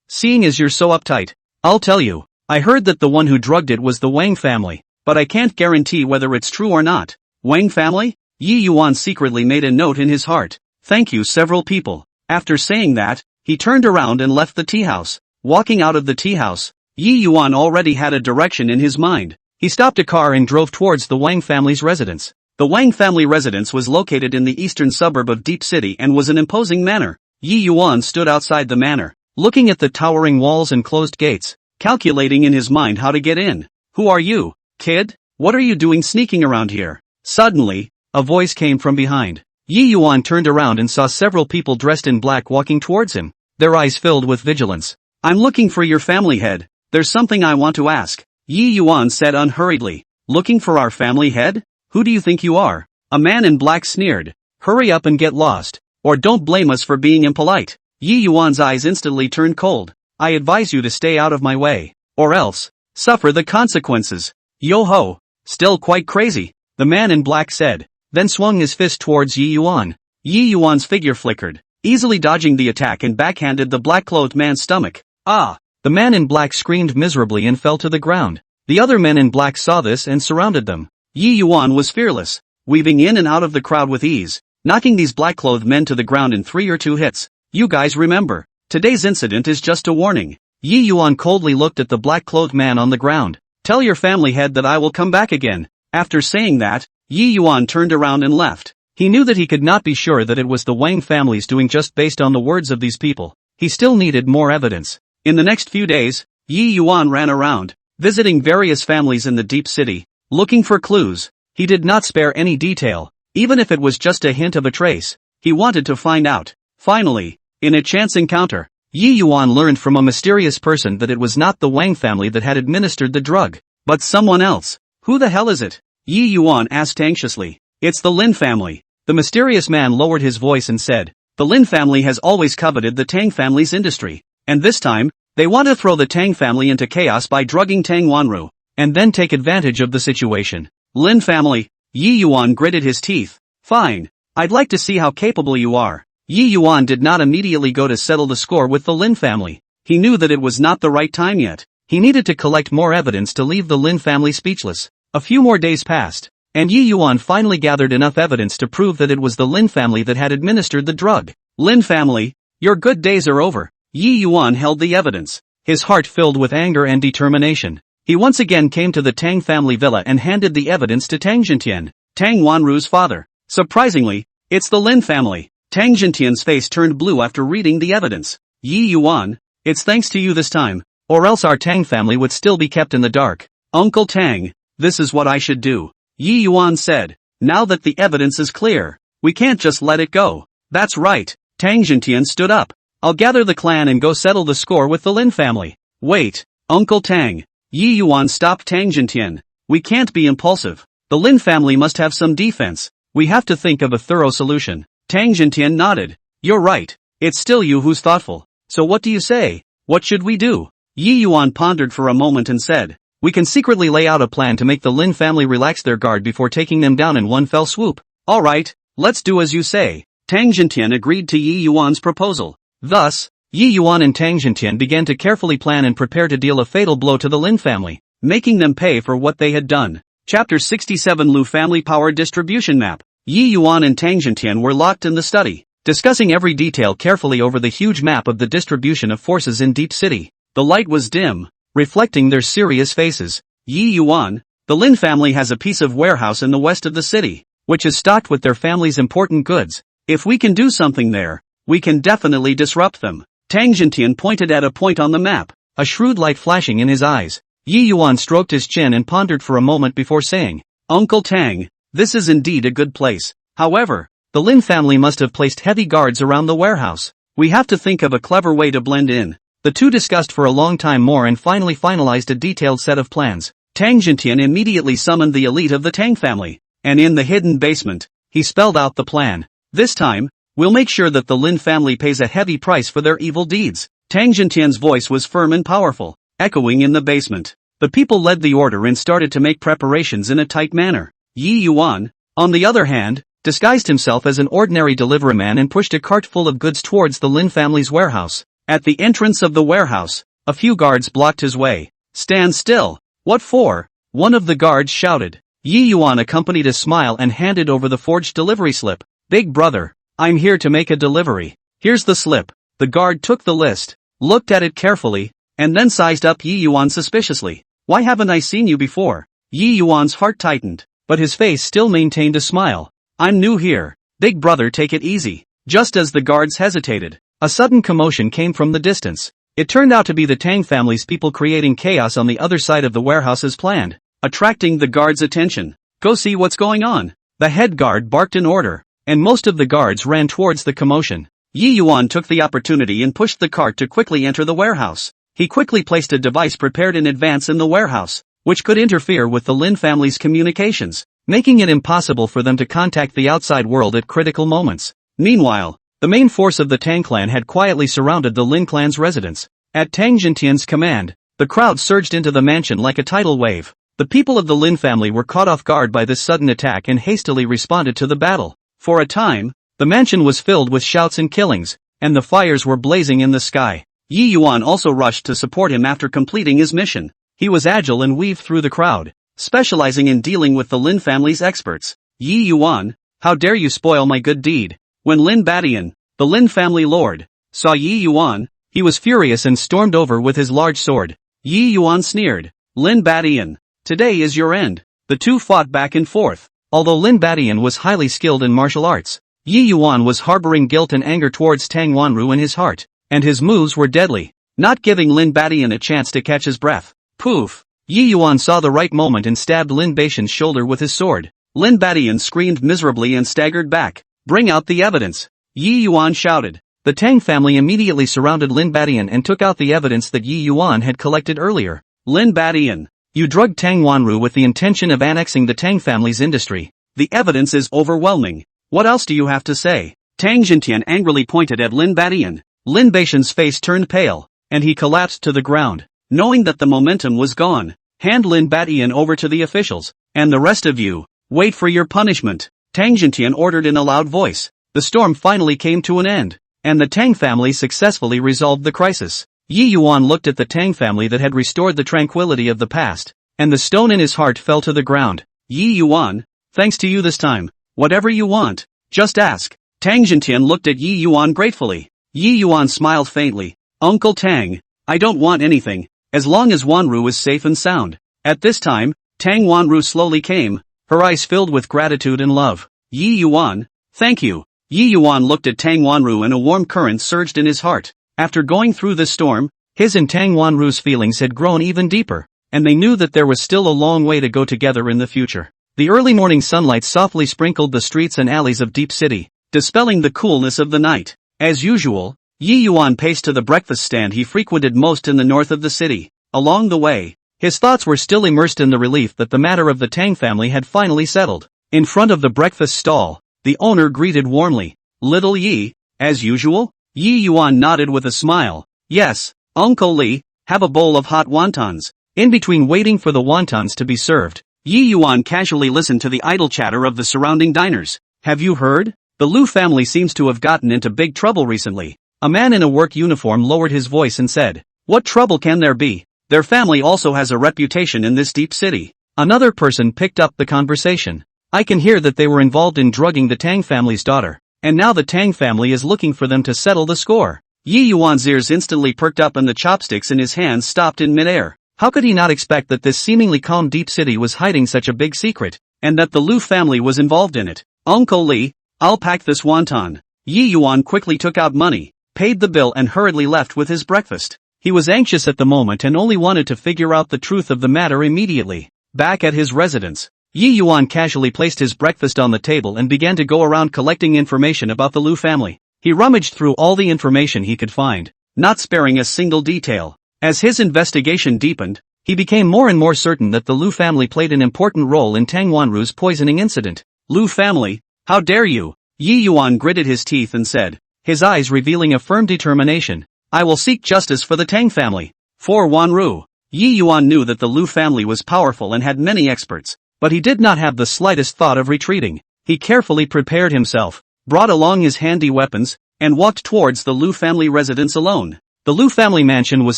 [SPEAKER 1] seeing as you're so uptight, I'll tell you, I heard that the one who drugged it was the Wang family, but I can't guarantee whether it's true or not." "Wang family?" Yi Yuan secretly made a note in his heart. "Thank you, several people." After saying that, he turned around and left the tea house. Walking out of the tea house, Yi Yuan already had a direction in his mind. He stopped a car and drove towards the Wang family's residence. The Wang family residence was located in the eastern suburb of Deep City and was an imposing manor. Yi Yuan stood outside the manor, looking at the towering walls and closed gates, calculating in his mind how to get in. "Who are you, kid? What are you doing sneaking around here?" Suddenly, a voice came from behind. Yi Yuan turned around and saw several people dressed in black walking towards him, their eyes filled with vigilance. "I'm looking for your family head. There's something I want to ask," Yi Yuan said unhurriedly. "Looking for our family head? Who do you think you are?" A man in black sneered. "Hurry up and get lost, or don't blame us for being impolite." Yi Yuan's eyes instantly turned cold. "I advise you to stay out of my way, or else, suffer the consequences." "Yo-ho, still quite crazy," the man in black said, then swung his fist towards Yi Yuan. Yi Yuan's figure flickered, easily dodging the attack and backhanded the black-clothed man's stomach. "Ah!" The man in black screamed miserably and fell to the ground. The other men in black saw this and surrounded them. Yi Yuan was fearless, weaving in and out of the crowd with ease, knocking these black-clothed men to the ground in 3 or 2 hits. "You guys remember, today's incident is just a warning." Yi Yuan coldly looked at the black-clothed man on the ground. "Tell your family head that I will come back again." After saying that, Yi Yuan turned around and left. He knew that he could not be sure that it was the Wang family's doing just based on the words of these people. He still needed more evidence. In the next few days, Yi Yuan ran around, visiting various families in the deep city, looking for clues. He did not spare any detail, even if it was just a hint of a trace. He wanted to find out. Finally, in a chance encounter, Yi Yuan learned from a mysterious person that it was not the Wang family that had administered the drug, but someone else. Who the hell is it? Yi Yuan asked anxiously. It's the Lin family. The mysterious man lowered his voice and said, the Lin family has always coveted the Tang family's industry, and this time, they want to throw the Tang family into chaos by drugging Tang Wanru, and then take advantage of the situation. Lin family? Yi Yuan gritted his teeth. Fine. I'd like to see how capable you are. Yi Yuan did not immediately go to settle the score with the Lin family. He knew that it was not the right time yet. He needed to collect more evidence to leave the Lin family speechless. A few more days passed, and Yi Yuan finally gathered enough evidence to prove that it was the Lin family that had administered the drug. Lin family, your good days are over. Yi Yuan held the evidence, his heart filled with anger and determination. He once again came to the Tang family villa and handed the evidence to Tang Jintian, Tang Wanru's father. Surprisingly, it's the Lin family. Tang Jintian's face turned blue after reading the evidence. Yi Yuan, it's thanks to you this time, or else our Tang family would still be kept in the dark. Uncle Tang, this is what I should do. Yi Yuan said. Now that the evidence is clear, we can't just let it go. That's right. Tang Jintian stood up. I'll gather the clan and go settle the score with the Lin family. Wait, Uncle Tang. Yi Yuan stopped Tang Jintian. We can't be impulsive. The Lin family must have some defense. We have to think of a thorough solution. Tang Jintian nodded. You're right. It's still you who's thoughtful. So what do you say? What should we do? Yi Yuan pondered for a moment and said, we can secretly lay out a plan to make the Lin family relax their guard before taking them down in one fell swoop. Alright, let's do as you say. Tang Jintian agreed to Yi Yuan's proposal. Thus, Yi Yuan and Tang Jintian began to carefully plan and prepare to deal a fatal blow to the Lin family, making them pay for what they had done. Chapter 67 Lu Family Power Distribution Map. Yi Yuan and Tang Jintian were locked in the study, discussing every detail carefully over the huge map of the distribution of forces in Deep City. The light was dim, reflecting their serious faces. Yi Yuan, the Lin family has a piece of warehouse in the west of the city, which is stocked with their family's important goods. If we can do something there, we can definitely disrupt them. Tang Jintian pointed at a point on the map, a shrewd light flashing in his eyes. Yi Yuan stroked his chin and pondered for a moment before saying, Uncle Tang, this is indeed a good place. However, the Lin family must have placed heavy guards around the warehouse. We have to think of a clever way to blend in. The two discussed for a long time more and finally finalized a detailed set of plans. Tang Jintian immediately summoned the elite of the Tang family, and in the hidden basement, he spelled out the plan. This time, we'll make sure that the Lin family pays a heavy price for their evil deeds. Tang Jintian's voice was firm and powerful, echoing in the basement. The people led the order and started to make preparations in a tight manner. Yi Yuan, on the other hand, disguised himself as an ordinary deliveryman and pushed a cart full of goods towards the Lin family's warehouse. At the entrance of the warehouse, a few guards blocked his way. Stand still. What for? One of the guards shouted. Yi Yuan accompanied a smile and handed over the forged delivery slip. Big brother, I'm here to make a delivery. Here's the slip. The guard took the list, looked at it carefully, and then sized up Yi Yuan suspiciously. Why haven't I seen you before? Yi Yuan's heart tightened, but his face still maintained a smile. I'm new here. Big brother, take it easy. Just as the guards hesitated, a sudden commotion came from the distance. It turned out to be the Tang family's people creating chaos on the other side of the warehouse as planned, attracting the guards' attention. Go see what's going on. The head guard barked an order, and most of the guards ran towards the commotion. Yi Yuan took the opportunity and pushed the cart to quickly enter the warehouse. He quickly placed a device prepared in advance in the warehouse, which could interfere with the Lin family's communications, making it impossible for them to contact the outside world at critical moments. Meanwhile, the main force of the Tang clan had quietly surrounded the Lin clan's residence. At Tang Jintian's command, the crowd surged into the mansion like a tidal wave. The people of the Lin family were caught off guard by this sudden attack and hastily responded to the battle. For a time, the mansion was filled with shouts and killings, and the fires were blazing in the sky. Yi Yuan also rushed to support him after completing his mission. He was agile and weaved through the crowd, specializing in dealing with the Lin family's experts. Yi Yuan, how dare you spoil my good deed? When Lin Badian, the Lin family lord, saw Yi Yuan, he was furious and stormed over with his large sword. Yi Yuan sneered. Lin Badian, today is your end. The two fought back and forth. Although Lin Badian was highly skilled in martial arts, Yi Yuan was harboring guilt and anger towards Tang Wanru in his heart, and his moves were deadly, not giving Lin Badian a chance to catch his breath. Poof! Yi Yuan saw the right moment and stabbed Lin Badian's shoulder with his sword. Lin Badian screamed miserably and staggered back. Bring out the evidence. Yi Yuan shouted. The Tang family immediately surrounded Lin Badian and took out the evidence that Yi Yuan had collected earlier. Lin Badian, you drugged Tang Wanru with the intention of annexing the Tang family's industry. The evidence is overwhelming. What else do you have to say? Tang Jintian angrily pointed at Lin Badian. Lin Baishan's face turned pale, and he collapsed to the ground. Knowing that the momentum was gone, hand Lin Badian over to the officials, and the rest of you, wait for your punishment. Tang Jintian ordered in a loud voice. The storm finally came to an end, and the Tang family successfully resolved the crisis. Yi Yuan looked at the Tang family that had restored the tranquility of the past, and the stone in his heart fell to the ground. Yi Yuan, thanks to you this time. Whatever you want, just ask. Tang Jintian looked at Yi Yuan gratefully. Yi Yuan smiled faintly. Uncle Tang, I don't want anything, as long as Wanru is safe and sound. At this time, Tang Wanru slowly came, her eyes filled with gratitude and love. Yi Yuan, thank you. Yi Yuan looked at Tang Wanru and a warm current surged in his heart. After going through the storm, his and Tang Wanru's feelings had grown even deeper, and they knew that there was still a long way to go together in the future. The early morning sunlight softly sprinkled the streets and alleys of Deep City, dispelling the coolness of the night. As usual, Yi Yuan paced to the breakfast stand he frequented most in the north of the city. Along the way, his thoughts were still immersed in the relief that the matter of the Tang family had finally settled. In front of the breakfast stall, the owner greeted warmly. Little Yi, as usual? Yi Yuan nodded with a smile. Yes, Uncle Li, have a bowl of hot wontons. In between waiting for the wontons to be served, Yi Yuan casually listened to the idle chatter of the surrounding diners. Have you heard? The Lu family seems to have gotten into big trouble recently. A man in a work uniform lowered his voice and said, what trouble can there be? Their family also has a reputation in this deep city. Another person picked up the conversation. I can hear that they were involved in drugging the Tang family's daughter, and now the Tang family is looking for them to settle the score. Yi Yuan's ears instantly perked up and the chopsticks in his hands stopped in midair. How could he not expect that this seemingly calm deep city was hiding such a big secret, and that the Lu family was involved in it? Uncle Li, I'll pack this wonton. Yi Yuan quickly took out money, paid the bill and hurriedly left with his breakfast. He was anxious at the moment and only wanted to figure out the truth of the matter immediately. Back at his residence, Yi Yuan casually placed his breakfast on the table and began to go around collecting information about the Lu family. He rummaged through all the information he could find, not sparing a single detail. As his investigation deepened, he became more and more certain that the Lu family played an important role in Tang Wanru's poisoning incident. Lu family, how dare you? Yi Yuan gritted his teeth and said, his eyes revealing a firm determination. I will seek justice for the Tang family. For Wanru. Yi Yuan knew that the Lu family was powerful and had many experts, but he did not have the slightest thought of retreating. He carefully prepared himself, brought along his handy weapons, and walked towards the Lu family residence alone. The Lu family mansion was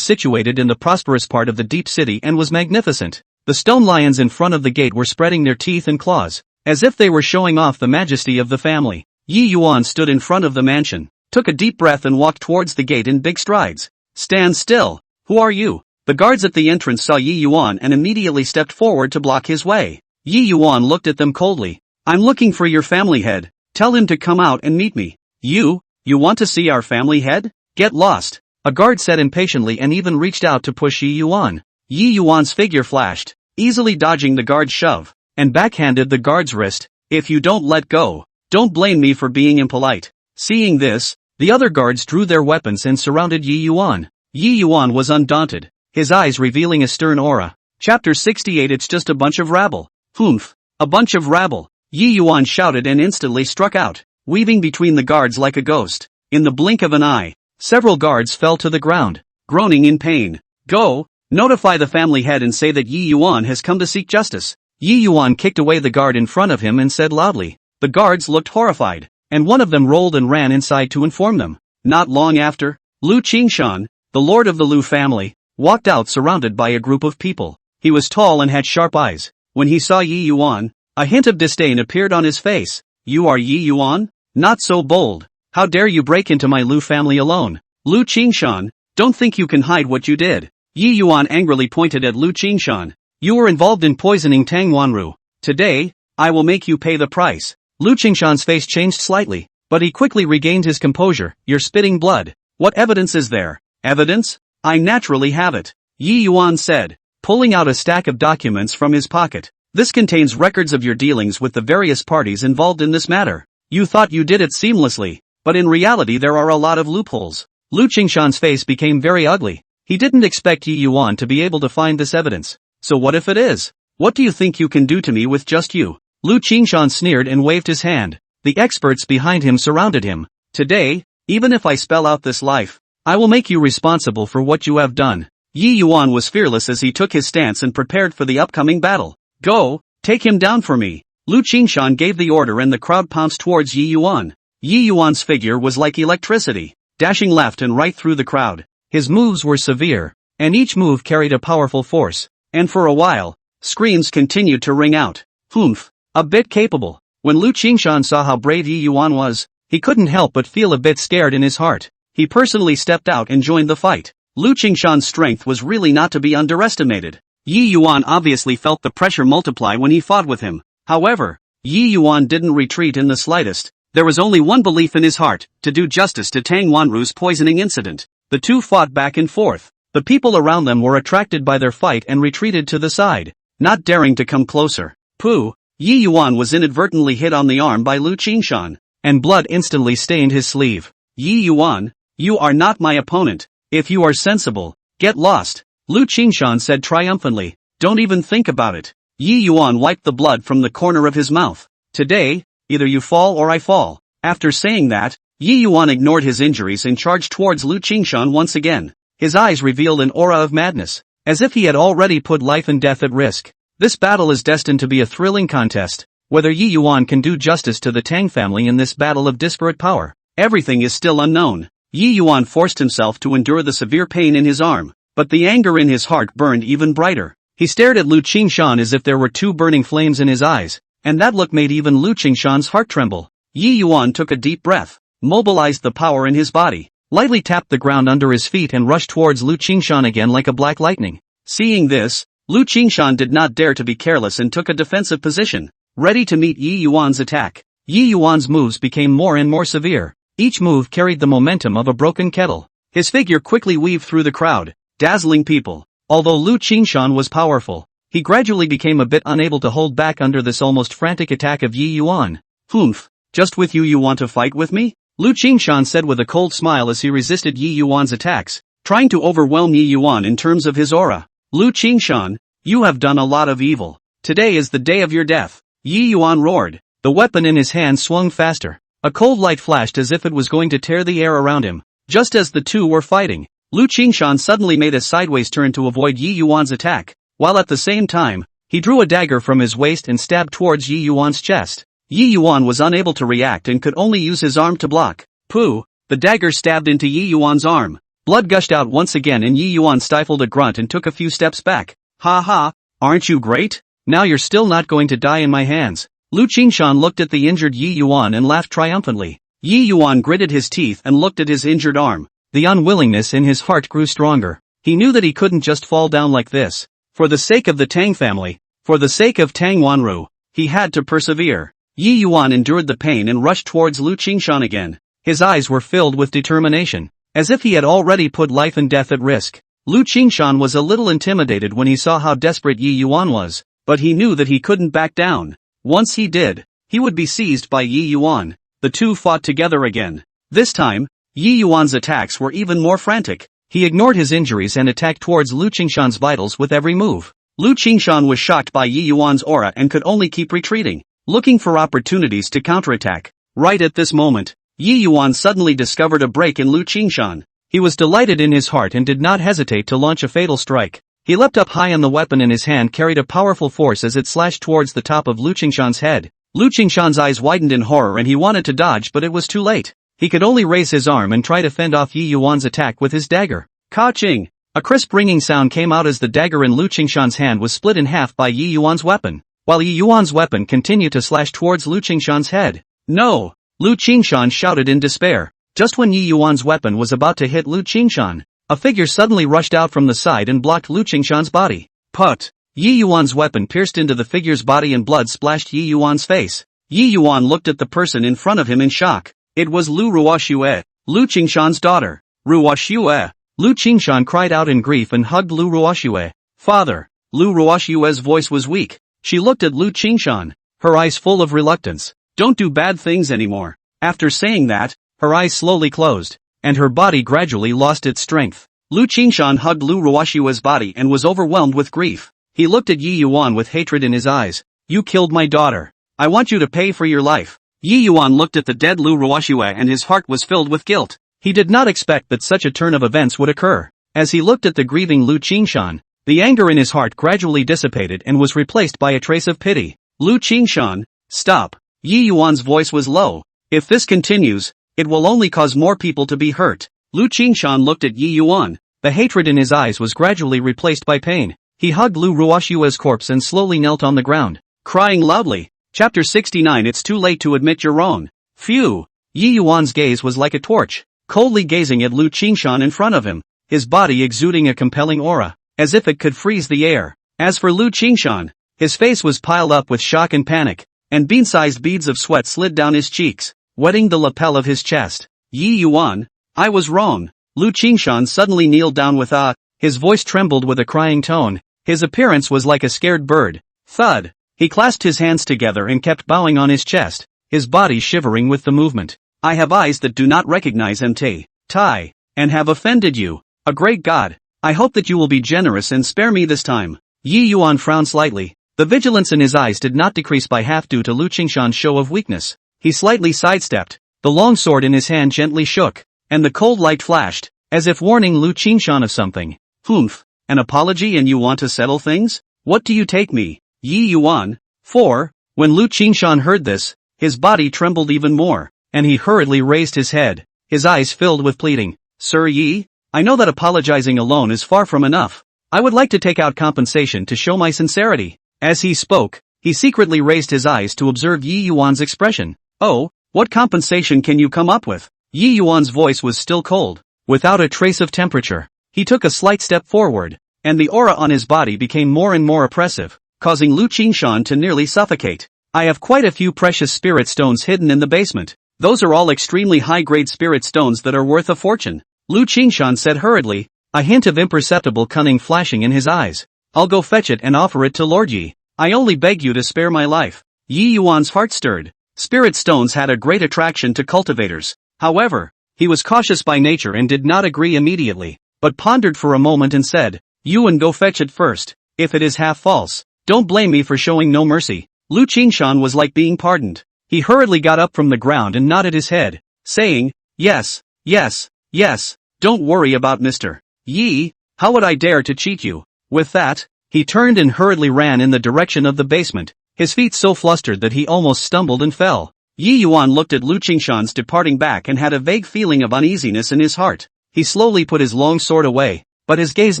[SPEAKER 1] situated in the prosperous part of the deep city and was magnificent. The stone lions in front of the gate were spreading their teeth and claws, as if they were showing off the majesty of the family. Yi Yuan stood in front of the mansion, took a deep breath and walked towards the gate in big strides. Stand still. Who are you? The guards at the entrance saw Yi Yuan and immediately stepped forward to block his way. Yi Yuan looked at them coldly. I'm looking for your family head. Tell him to come out and meet me. You want to see our family head? Get lost. A guard said impatiently and even reached out to push Yi Yuan. Yi Yuan's figure flashed, easily dodging the guard's shove, and backhanded the guard's wrist. If you don't let go, don't blame me for being impolite. Seeing this, the other guards drew their weapons and surrounded Yi Yuan. Yi Yuan was undaunted, his eyes revealing a stern aura. Chapter 68. It's just a bunch of rabble. Humph. A bunch of rabble. Yi Yuan shouted and instantly struck out, weaving between the guards like a ghost. In the blink of an eye, several guards fell to the ground, groaning in pain. Go, notify the family head and say that Yi Yuan has come to seek justice. Yi Yuan kicked away the guard in front of him and said loudly. The guards looked horrified, and one of them rolled and ran inside to inform them. Not long after, Lu Qingshan, the lord of the Lu family, walked out surrounded by a group of people. He was tall and had sharp eyes. When he saw Yi Yuan, a hint of disdain appeared on his face. You are Yi Yuan? Not so bold. How dare you break into my Lu family alone? Lu Qingshan, don't think you can hide what you did. Yi Yuan angrily pointed at Lu Qingshan. You were involved in poisoning Tang Wanru. Today, I will make you pay the price. Lu Qingshan's face changed slightly, but he quickly regained his composure. You're spitting blood. What evidence is there? Evidence? I naturally have it. Yi Yuan said, pulling out a stack of documents from his pocket. This contains records of your dealings with the various parties involved in this matter. You thought you did it seamlessly, but in reality there are a lot of loopholes. Lu Qingshan's face became very ugly. He didn't expect Yi Yuan to be able to find this evidence. So what if it is? What do you think you can do to me with just you? Lu Qingshan sneered and waved his hand. The experts behind him surrounded him. Today, even if I spell out this life, I will make you responsible for what you have done. Yi Yuan was fearless as he took his stance and prepared for the upcoming battle. Go, take him down for me. Lu Qingshan gave the order and the crowd pounced towards Yi Yuan. Yi Yuan's figure was like electricity, dashing left and right through the crowd. His moves were severe, and each move carried a powerful force. And for a while, screams continued to ring out. Humph, a bit capable. When Lu Qingshan saw how brave Yi Yuan was, he couldn't help but feel a bit scared in his heart. He personally stepped out and joined the fight. Lu Qingshan's strength was really not to be underestimated. Yi Yuan obviously felt the pressure multiply when he fought with him. However, Yi Yuan didn't retreat in the slightest. There was only one belief in his heart, to do justice to Tang Wanru's poisoning incident. The two fought back and forth. The people around them were attracted by their fight and retreated to the side, not daring to come closer. Pooh! Yi Yuan was inadvertently hit on the arm by Lu Qingshan, and blood instantly stained his sleeve. Yi Yuan, you are not my opponent. If you are sensible, get lost. Lu Qingshan said triumphantly. Don't even think about it. Yi Yuan wiped the blood from the corner of his mouth. Today, either you fall or I fall. After saying that, Yi Yuan ignored his injuries and charged towards Lu Qingshan once again. His eyes revealed an aura of madness, as if he had already put life and death at risk. This battle is destined to be a thrilling contest. Whether Yi Yuan can do justice to the Tang family in this battle of disparate power, everything is still unknown. Yi Yuan forced himself to endure the severe pain in his arm, but the anger in his heart burned even brighter. He stared at Lu Qingshan as if there were two burning flames in his eyes, and that look made even Lu Qingshan's heart tremble. Yi Yuan took a deep breath, mobilized the power in his body, lightly tapped the ground under his feet and rushed towards Lu Qingshan again like a black lightning. Seeing this, Lu Qingshan did not dare to be careless and took a defensive position, ready to meet Yi Yuan's attack. Yi Yuan's moves became more and more severe. Each move carried the momentum of a broken kettle. His figure quickly weaved through the crowd, dazzling people. Although Lu Qingshan was powerful, he gradually became a bit unable to hold back under this almost frantic attack of Yi Yuan. Humph, just with you want to fight with me? Lu Qingshan said with a cold smile as he resisted Yi Yuan's attacks, trying to overwhelm Yi Yuan in terms of his aura. Lu Qingshan, you have done a lot of evil. Today is the day of your death. Yi Yuan roared. The weapon in his hand swung faster. A cold light flashed as if it was going to tear the air around him. Just as the two were fighting, Lu Qingshan suddenly made a sideways turn to avoid Yi Yuan's attack, while at the same time, he drew a dagger from his waist and stabbed towards Yi Yuan's chest. Yi Yuan was unable to react and could only use his arm to block. Pooh! The dagger stabbed into Yi Yuan's arm. Blood gushed out once again and Yi Yuan stifled a grunt and took a few steps back. Ha ha, aren't you great? Now you're still not going to die in my hands. Lu Qingshan looked at the injured Yi Yuan and laughed triumphantly. Yi Yuan gritted his teeth and looked at his injured arm. The unwillingness in his heart grew stronger. He knew that he couldn't just fall down like this. For the sake of the Tang family, for the sake of Tang Wanru, he had to persevere. Yi Yuan endured the pain and rushed towards Lu Qingshan again. His eyes were filled with determination, as if he had already put life and death at risk. Lu Qingshan was a little intimidated when he saw how desperate Yi Yuan was, but he knew that he couldn't back down. Once he did, he would be seized by Yi Yuan. The two fought together again. This time, Yi Yuan's attacks were even more frantic. He ignored his injuries and attacked towards Lu Qingshan's vitals with every move. Lu Qingshan was shocked by Yi Yuan's aura and could only keep retreating, looking for opportunities to counterattack. Right at this moment, Yi Yuan suddenly discovered a break in Lu Qingshan. He was delighted in his heart and did not hesitate to launch a fatal strike. He leapt up high and the weapon in his hand carried a powerful force as it slashed towards the top of Lu Qingshan's head. Lu Qingshan's eyes widened in horror and he wanted to dodge but it was too late. He could only raise his arm and try to fend off Yi Yuan's attack with his dagger. Ka-ching! A crisp ringing sound came out as the dagger in Lu Qingshan's hand was split in half by Yi Yuan's weapon, while Yi Yuan's weapon continued to slash towards Lu Qingshan's head. No! Lu Qingshan shouted in despair. Just when Yi Yuan's weapon was about to hit Lu Qingshan, a figure suddenly rushed out from the side and blocked Lu Qingshan's body. Put! Yi Yuan's weapon pierced into the figure's body and blood splashed Yi Yuan's face. Yi Yuan looked at the person in front of him in shock. It was Lu Ruoxue, Lu Qingshan's daughter. Ruoxue! Lu Qingshan cried out in grief and hugged Lu Ruoxue. Father! Lu Ruoxue's voice was weak. She looked at Lu Qingshan, her eyes full of reluctance. Don't do bad things anymore. After saying that, her eyes slowly closed, and her body gradually lost its strength. Lu Qingshan hugged Lu Ruoshua's body and was overwhelmed with grief. He looked at Yi Yuan with hatred in his eyes. You killed my daughter. I want you to pay for your life. Yi Yuan looked at the dead Lu Ruoshua and his heart was filled with guilt. He did not expect that such a turn of events would occur. As he looked at the grieving Lu Qingshan, the anger in his heart gradually dissipated and was replaced by a trace of pity. Lu Qingshan, stop. Yi Yuan's voice was low. If this continues, it will only cause more people to be hurt. Lu Qingshan looked at Yi Yuan. The hatred in his eyes was gradually replaced by pain. He hugged Lu Ruoshua's corpse and slowly knelt on the ground, crying loudly. Chapter 69. It's too late to admit you're wrong. Phew. Yi Yuan's gaze was like a torch, coldly gazing at Lu Qingshan in front of him, his body exuding a compelling aura, as if it could freeze the air. As for Lu Qingshan, his face was piled up with shock and panic, and bean-sized beads of sweat slid down his cheeks, wetting the lapel of his chest. Yi Yuan, I was wrong. Lu Qingshan suddenly kneeled down with his voice trembled with a crying tone. His appearance was like a scared bird. Thud. He clasped his hands together and kept bowing on his chest, his body shivering with the movement. I have eyes that do not recognize MT, Tai, and have offended you. A great God. I hope that you will be generous and spare me this time. Yi Yuan frowned slightly. The vigilance in his eyes did not decrease by half due to Lu Qingshan's show of weakness. He slightly sidestepped. The long sword in his hand gently shook, and the cold light flashed, as if warning Lu Qingshan of something. Humph. An apology and you want to settle things? What do you take me, Yi Yuan, for? When Lu Qingshan heard this, his body trembled even more, and he hurriedly raised his head, his eyes filled with pleading. Sir Yi, I know that apologizing alone is far from enough. I would like to take out compensation to show my sincerity. As he spoke, he secretly raised his eyes to observe Yi Yuan's expression. Oh, what compensation can you come up with? Yi Yuan's voice was still cold, without a trace of temperature. He took a slight step forward, and the aura on his body became more and more oppressive, causing Lu Qingshan to nearly suffocate. I have quite a few precious spirit stones hidden in the basement. Those are all extremely high-grade spirit stones that are worth a fortune. Lu Qingshan said hurriedly, a hint of imperceptible cunning flashing in his eyes. I'll go fetch it and offer it to Lord Yi. I only beg you to spare my life. Yi Yuan's heart stirred. Spirit stones had a great attraction to cultivators. However, he was cautious by nature and did not agree immediately, but pondered for a moment and said, Yuan, go fetch it first. If it is half false, don't blame me for showing no mercy. Lu Qingshan was like being pardoned. He hurriedly got up from the ground and nodded his head, saying, yes, yes, yes, don't worry about Mr. Yi, how would I dare to cheat you? With that, he turned and hurriedly ran in the direction of the basement, his feet so flustered that he almost stumbled and fell. Yi Yuan looked at Lu Qingshan's departing back and had a vague feeling of uneasiness in his heart. He slowly put his long sword away, but his gaze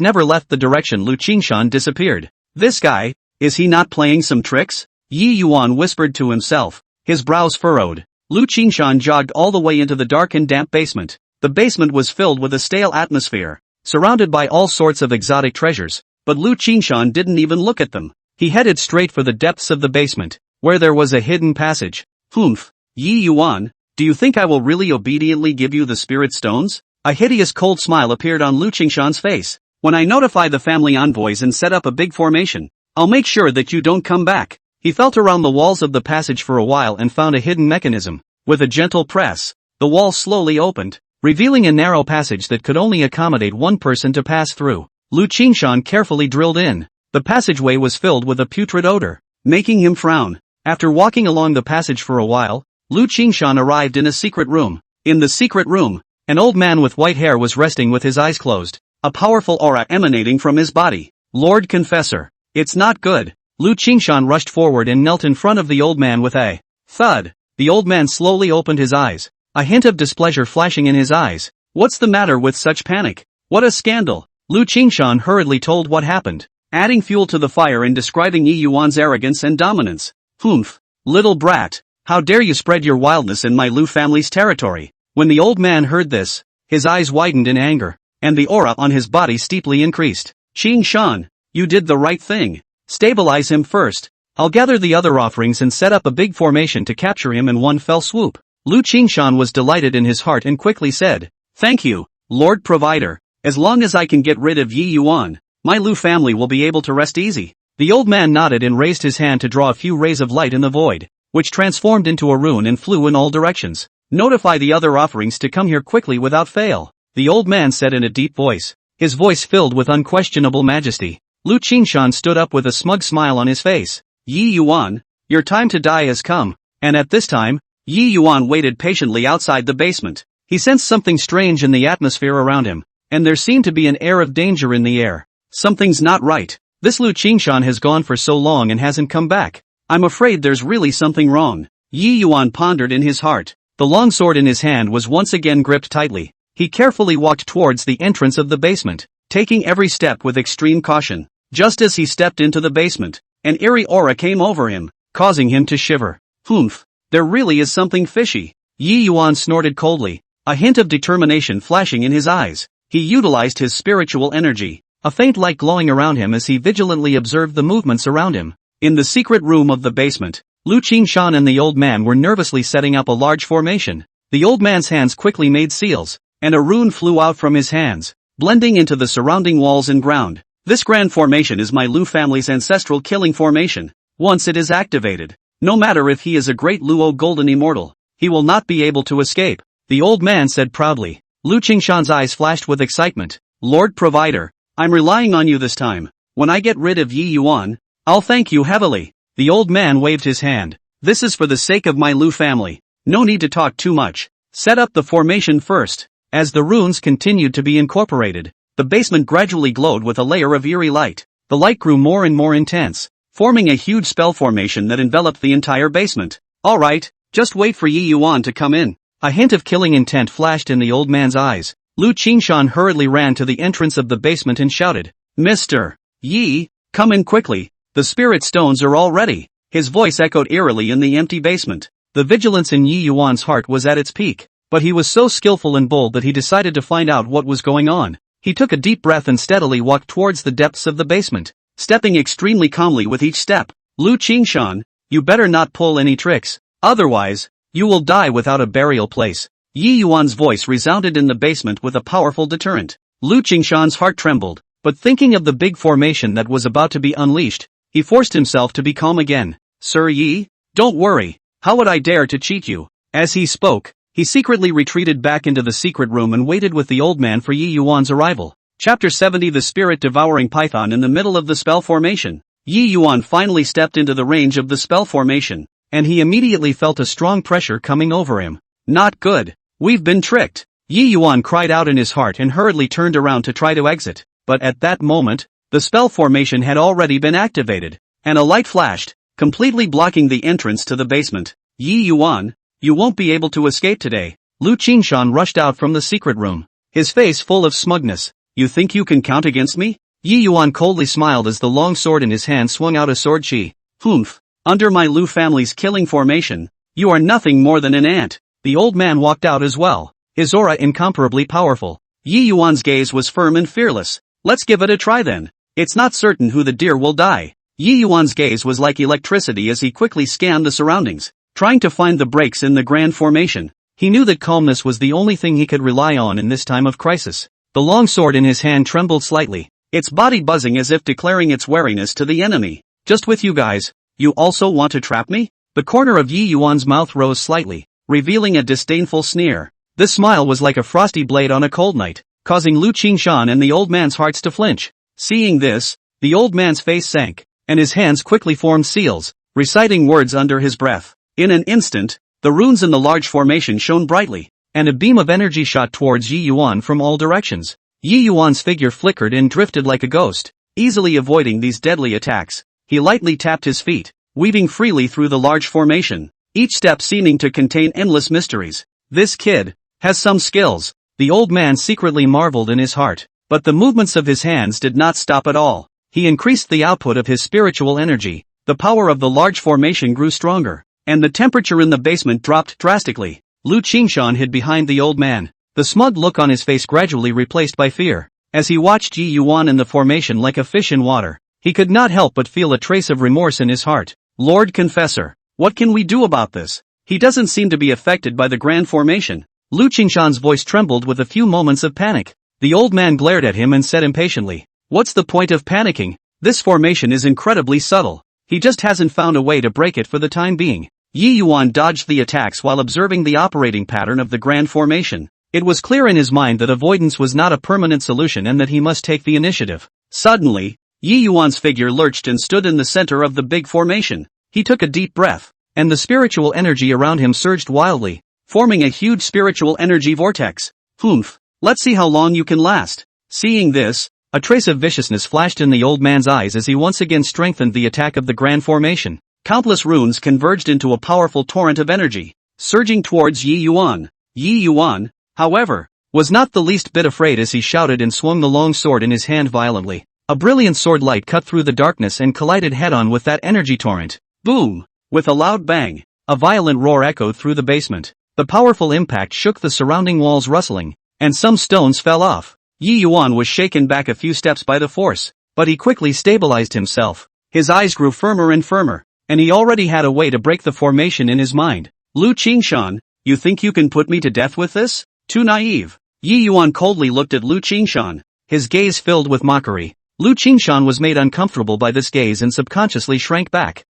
[SPEAKER 1] never left the direction Lu Qingshan disappeared. This guy, is he not playing some tricks? Yi Yuan whispered to himself, his brows furrowed. Lu Qingshan jogged all the way into the dark and damp basement. The basement was filled with a stale atmosphere, surrounded by all sorts of exotic treasures, but Lu Qingshan didn't even look at them. He headed straight for the depths of the basement, where there was a hidden passage. Humph. Yi Yuan, do you think I will really obediently give you the spirit stones? A hideous cold smile appeared on Lu Qingshan's face. When I notify the family envoys and set up a big formation, I'll make sure that you don't come back. He felt around the walls of the passage for a while and found a hidden mechanism. With a gentle press, the wall slowly opened, revealing a narrow passage that could only accommodate one person to pass through. Lu Qingshan carefully drilled in. The passageway was filled with a putrid odor, making him frown. After walking along the passage for a while, Lu Qingshan arrived in a secret room. In the secret room, an old man with white hair was resting with his eyes closed, a powerful aura emanating from his body. Lord Confessor, it's not good. Lu Qingshan rushed forward and knelt in front of the old man with a thud. The old man slowly opened his eyes, a hint of displeasure flashing in his eyes. What's the matter with such panic? What a scandal! Lu Qingshan hurriedly told what happened, adding fuel to the fire and describing Yi Yuan's arrogance and dominance. Humph, little brat, how dare you spread your wildness in my Lu family's territory? When the old man heard this, his eyes widened in anger, and the aura on his body steeply increased. Qingshan, you did the right thing. Stabilize him first. I'll gather the other offerings and set up a big formation to capture him in one fell swoop. Lu Qingshan was delighted in his heart and quickly said, Thank you, Lord Provider. As long as I can get rid of Yi Yuan, my Lu family will be able to rest easy. The old man nodded and raised his hand to draw a few rays of light in the void. which transformed into a rune and flew in all directions. Notify the other offerings to come here quickly without fail, the old man said in a deep voice, his voice filled with unquestionable majesty. Lu Qingshan stood up with a smug smile on his face. Yi Yuan, your time to die has come, and at this time, Yi Yuan waited patiently outside the basement. He sensed something strange in the atmosphere around him, and there seemed to be an air of danger in the air. Something's not right. This Lu Qingshan has gone for so long and hasn't come back. I'm afraid there's really something wrong. Yi Yuan pondered in his heart. The long sword in his hand was once again gripped tightly. He carefully walked towards the entrance of the basement, taking every step with extreme caution. Just as he stepped into the basement, an eerie aura came over him, causing him to shiver. Humph, there really is something fishy. Yi Yuan snorted coldly, a hint of determination flashing in his eyes. He utilized his spiritual energy, a faint light glowing around him as he vigilantly observed the movements around him. In the secret room of the basement, Lu Qingshan and the old man were nervously setting up a large formation. The old man's hands quickly made seals, and a rune flew out from his hands, blending into the surrounding walls and ground. This grand formation is my Lu family's ancestral killing formation. Once it is activated, no matter if he is a great Luo golden immortal, he will not be able to escape, the old man said proudly. Lu Qingshan's eyes flashed with excitement. Lord Provider, I'm relying on you this time. When I get rid of Yi Yuan, I'll thank you heavily. The old man waved his hand. This is for the sake of my Lu family. No need to talk too much. Set up the formation first. As the runes continued to be incorporated, the basement gradually glowed with a layer of eerie light. The light grew more and more intense, forming a huge spell formation that enveloped the entire basement. Alright, just wait for Yi Yuan to come in. A hint of killing intent flashed in the old man's eyes. Lu Qingshan hurriedly ran to the entrance of the basement and shouted, Mr. Yi, come in quickly, the spirit stones are all ready. His voice echoed eerily in the empty basement. The vigilance in Yi Yuan's heart was at its peak, but he was so skillful and bold that he decided to find out what was going on. He took a deep breath and steadily walked towards the depths of the basement, stepping extremely calmly with each step. Lu Qingshan, you better not pull any tricks, otherwise, you will die without a burial place. Yi Yuan's voice resounded in the basement with a powerful deterrent. Lu Qingshan's heart trembled, but thinking of the big formation that was about to be unleashed, he forced himself to be calm again. Sir Yi, don't worry, how would I dare to cheat you? As he spoke, he secretly retreated back into the secret room and waited with the old man for Yi Yuan's arrival. Chapter 70 The Spirit-Devouring Python. In the middle of the spell formation, Yi Yuan finally stepped into the range of the spell formation, and he immediately felt a strong pressure coming over him. Not good. We've been tricked. Yi Yuan cried out in his heart and hurriedly turned around to try to exit, but at that moment, the spell formation had already been activated, and a light flashed, completely blocking the entrance to the basement. Yi Yuan, you won't be able to escape today. Lu Qingshan rushed out from the secret room, his face full of smugness. You think you can count against me? Yi Yuan coldly smiled as the long sword in his hand swung out a sword chi. Humph, under my Lu family's killing formation, you are nothing more than an ant. The old man walked out as well, his aura incomparably powerful. Yi Yuan's gaze was firm and fearless. Let's give it a try then. It's not certain who the deer will die. Yi Yuan's gaze was like electricity as he quickly scanned the surroundings, trying to find the breaks in the grand formation. He knew that calmness was the only thing he could rely on in this time of crisis. The long sword in his hand trembled slightly, its body buzzing as if declaring its wariness to the enemy. Just with you guys, you also want to trap me? The corner of Yi Yuan's mouth rose slightly, revealing a disdainful sneer. This smile was like a frosty blade on a cold night, causing Lu Qingshan and the old man's hearts to flinch. Seeing this, the old man's face sank, and his hands quickly formed seals, reciting words under his breath. In an instant, the runes in the large formation shone brightly, and a beam of energy shot towards Yi Yuan from all directions. Yi Yuan's figure flickered and drifted like a ghost, easily avoiding these deadly attacks. He lightly tapped his feet, weaving freely through the large formation, each step seeming to contain endless mysteries. This kid has some skills, the old man secretly marveled in his heart, but the movements of his hands did not stop at all. He increased the output of his spiritual energy, the power of the large formation grew stronger, and the temperature in the basement dropped drastically. Lu Qingshan hid behind the old man, the smug look on his face gradually replaced by fear. As he watched Yi Yuan in the formation like a fish in water, he could not help but feel a trace of remorse in his heart. Lord Confessor, what can we do about this? He doesn't seem to be affected by the grand formation. Lu Qingshan's voice trembled with a few moments of panic. The old man glared at him and said impatiently, What's the point of panicking? This formation is incredibly subtle. He just hasn't found a way to break it for the time being. Yi Yuan dodged the attacks while observing the operating pattern of the grand formation. It was clear in his mind that avoidance was not a permanent solution and that he must take the initiative. Suddenly, Yi Yuan's figure lurched and stood in the center of the big formation. He took a deep breath, and the spiritual energy around him surged wildly, forming a huge spiritual energy vortex. Humph, let's see how long you can last. Seeing this, a trace of viciousness flashed in the old man's eyes as he once again strengthened the attack of the grand formation. Countless runes converged into a powerful torrent of energy, surging towards Yi Yuan. Yi Yuan, however, was not the least bit afraid as he shouted and swung the long sword in his hand violently. A brilliant sword light cut through the darkness and collided head-on with that energy torrent. Boom! With a loud bang, a violent roar echoed through the basement. The powerful impact shook the surrounding walls rustling, and some stones fell off. Yi Yuan was shaken back a few steps by the force, but he quickly stabilized himself. His eyes grew firmer and firmer, and he already had a way to break the formation in his mind. Lu Qingshan, you think you can put me to death with this? Too naive. Yi Yuan coldly looked at Lu Qingshan, his gaze filled with mockery. Lu Qingshan was made uncomfortable by this gaze and subconsciously shrank back.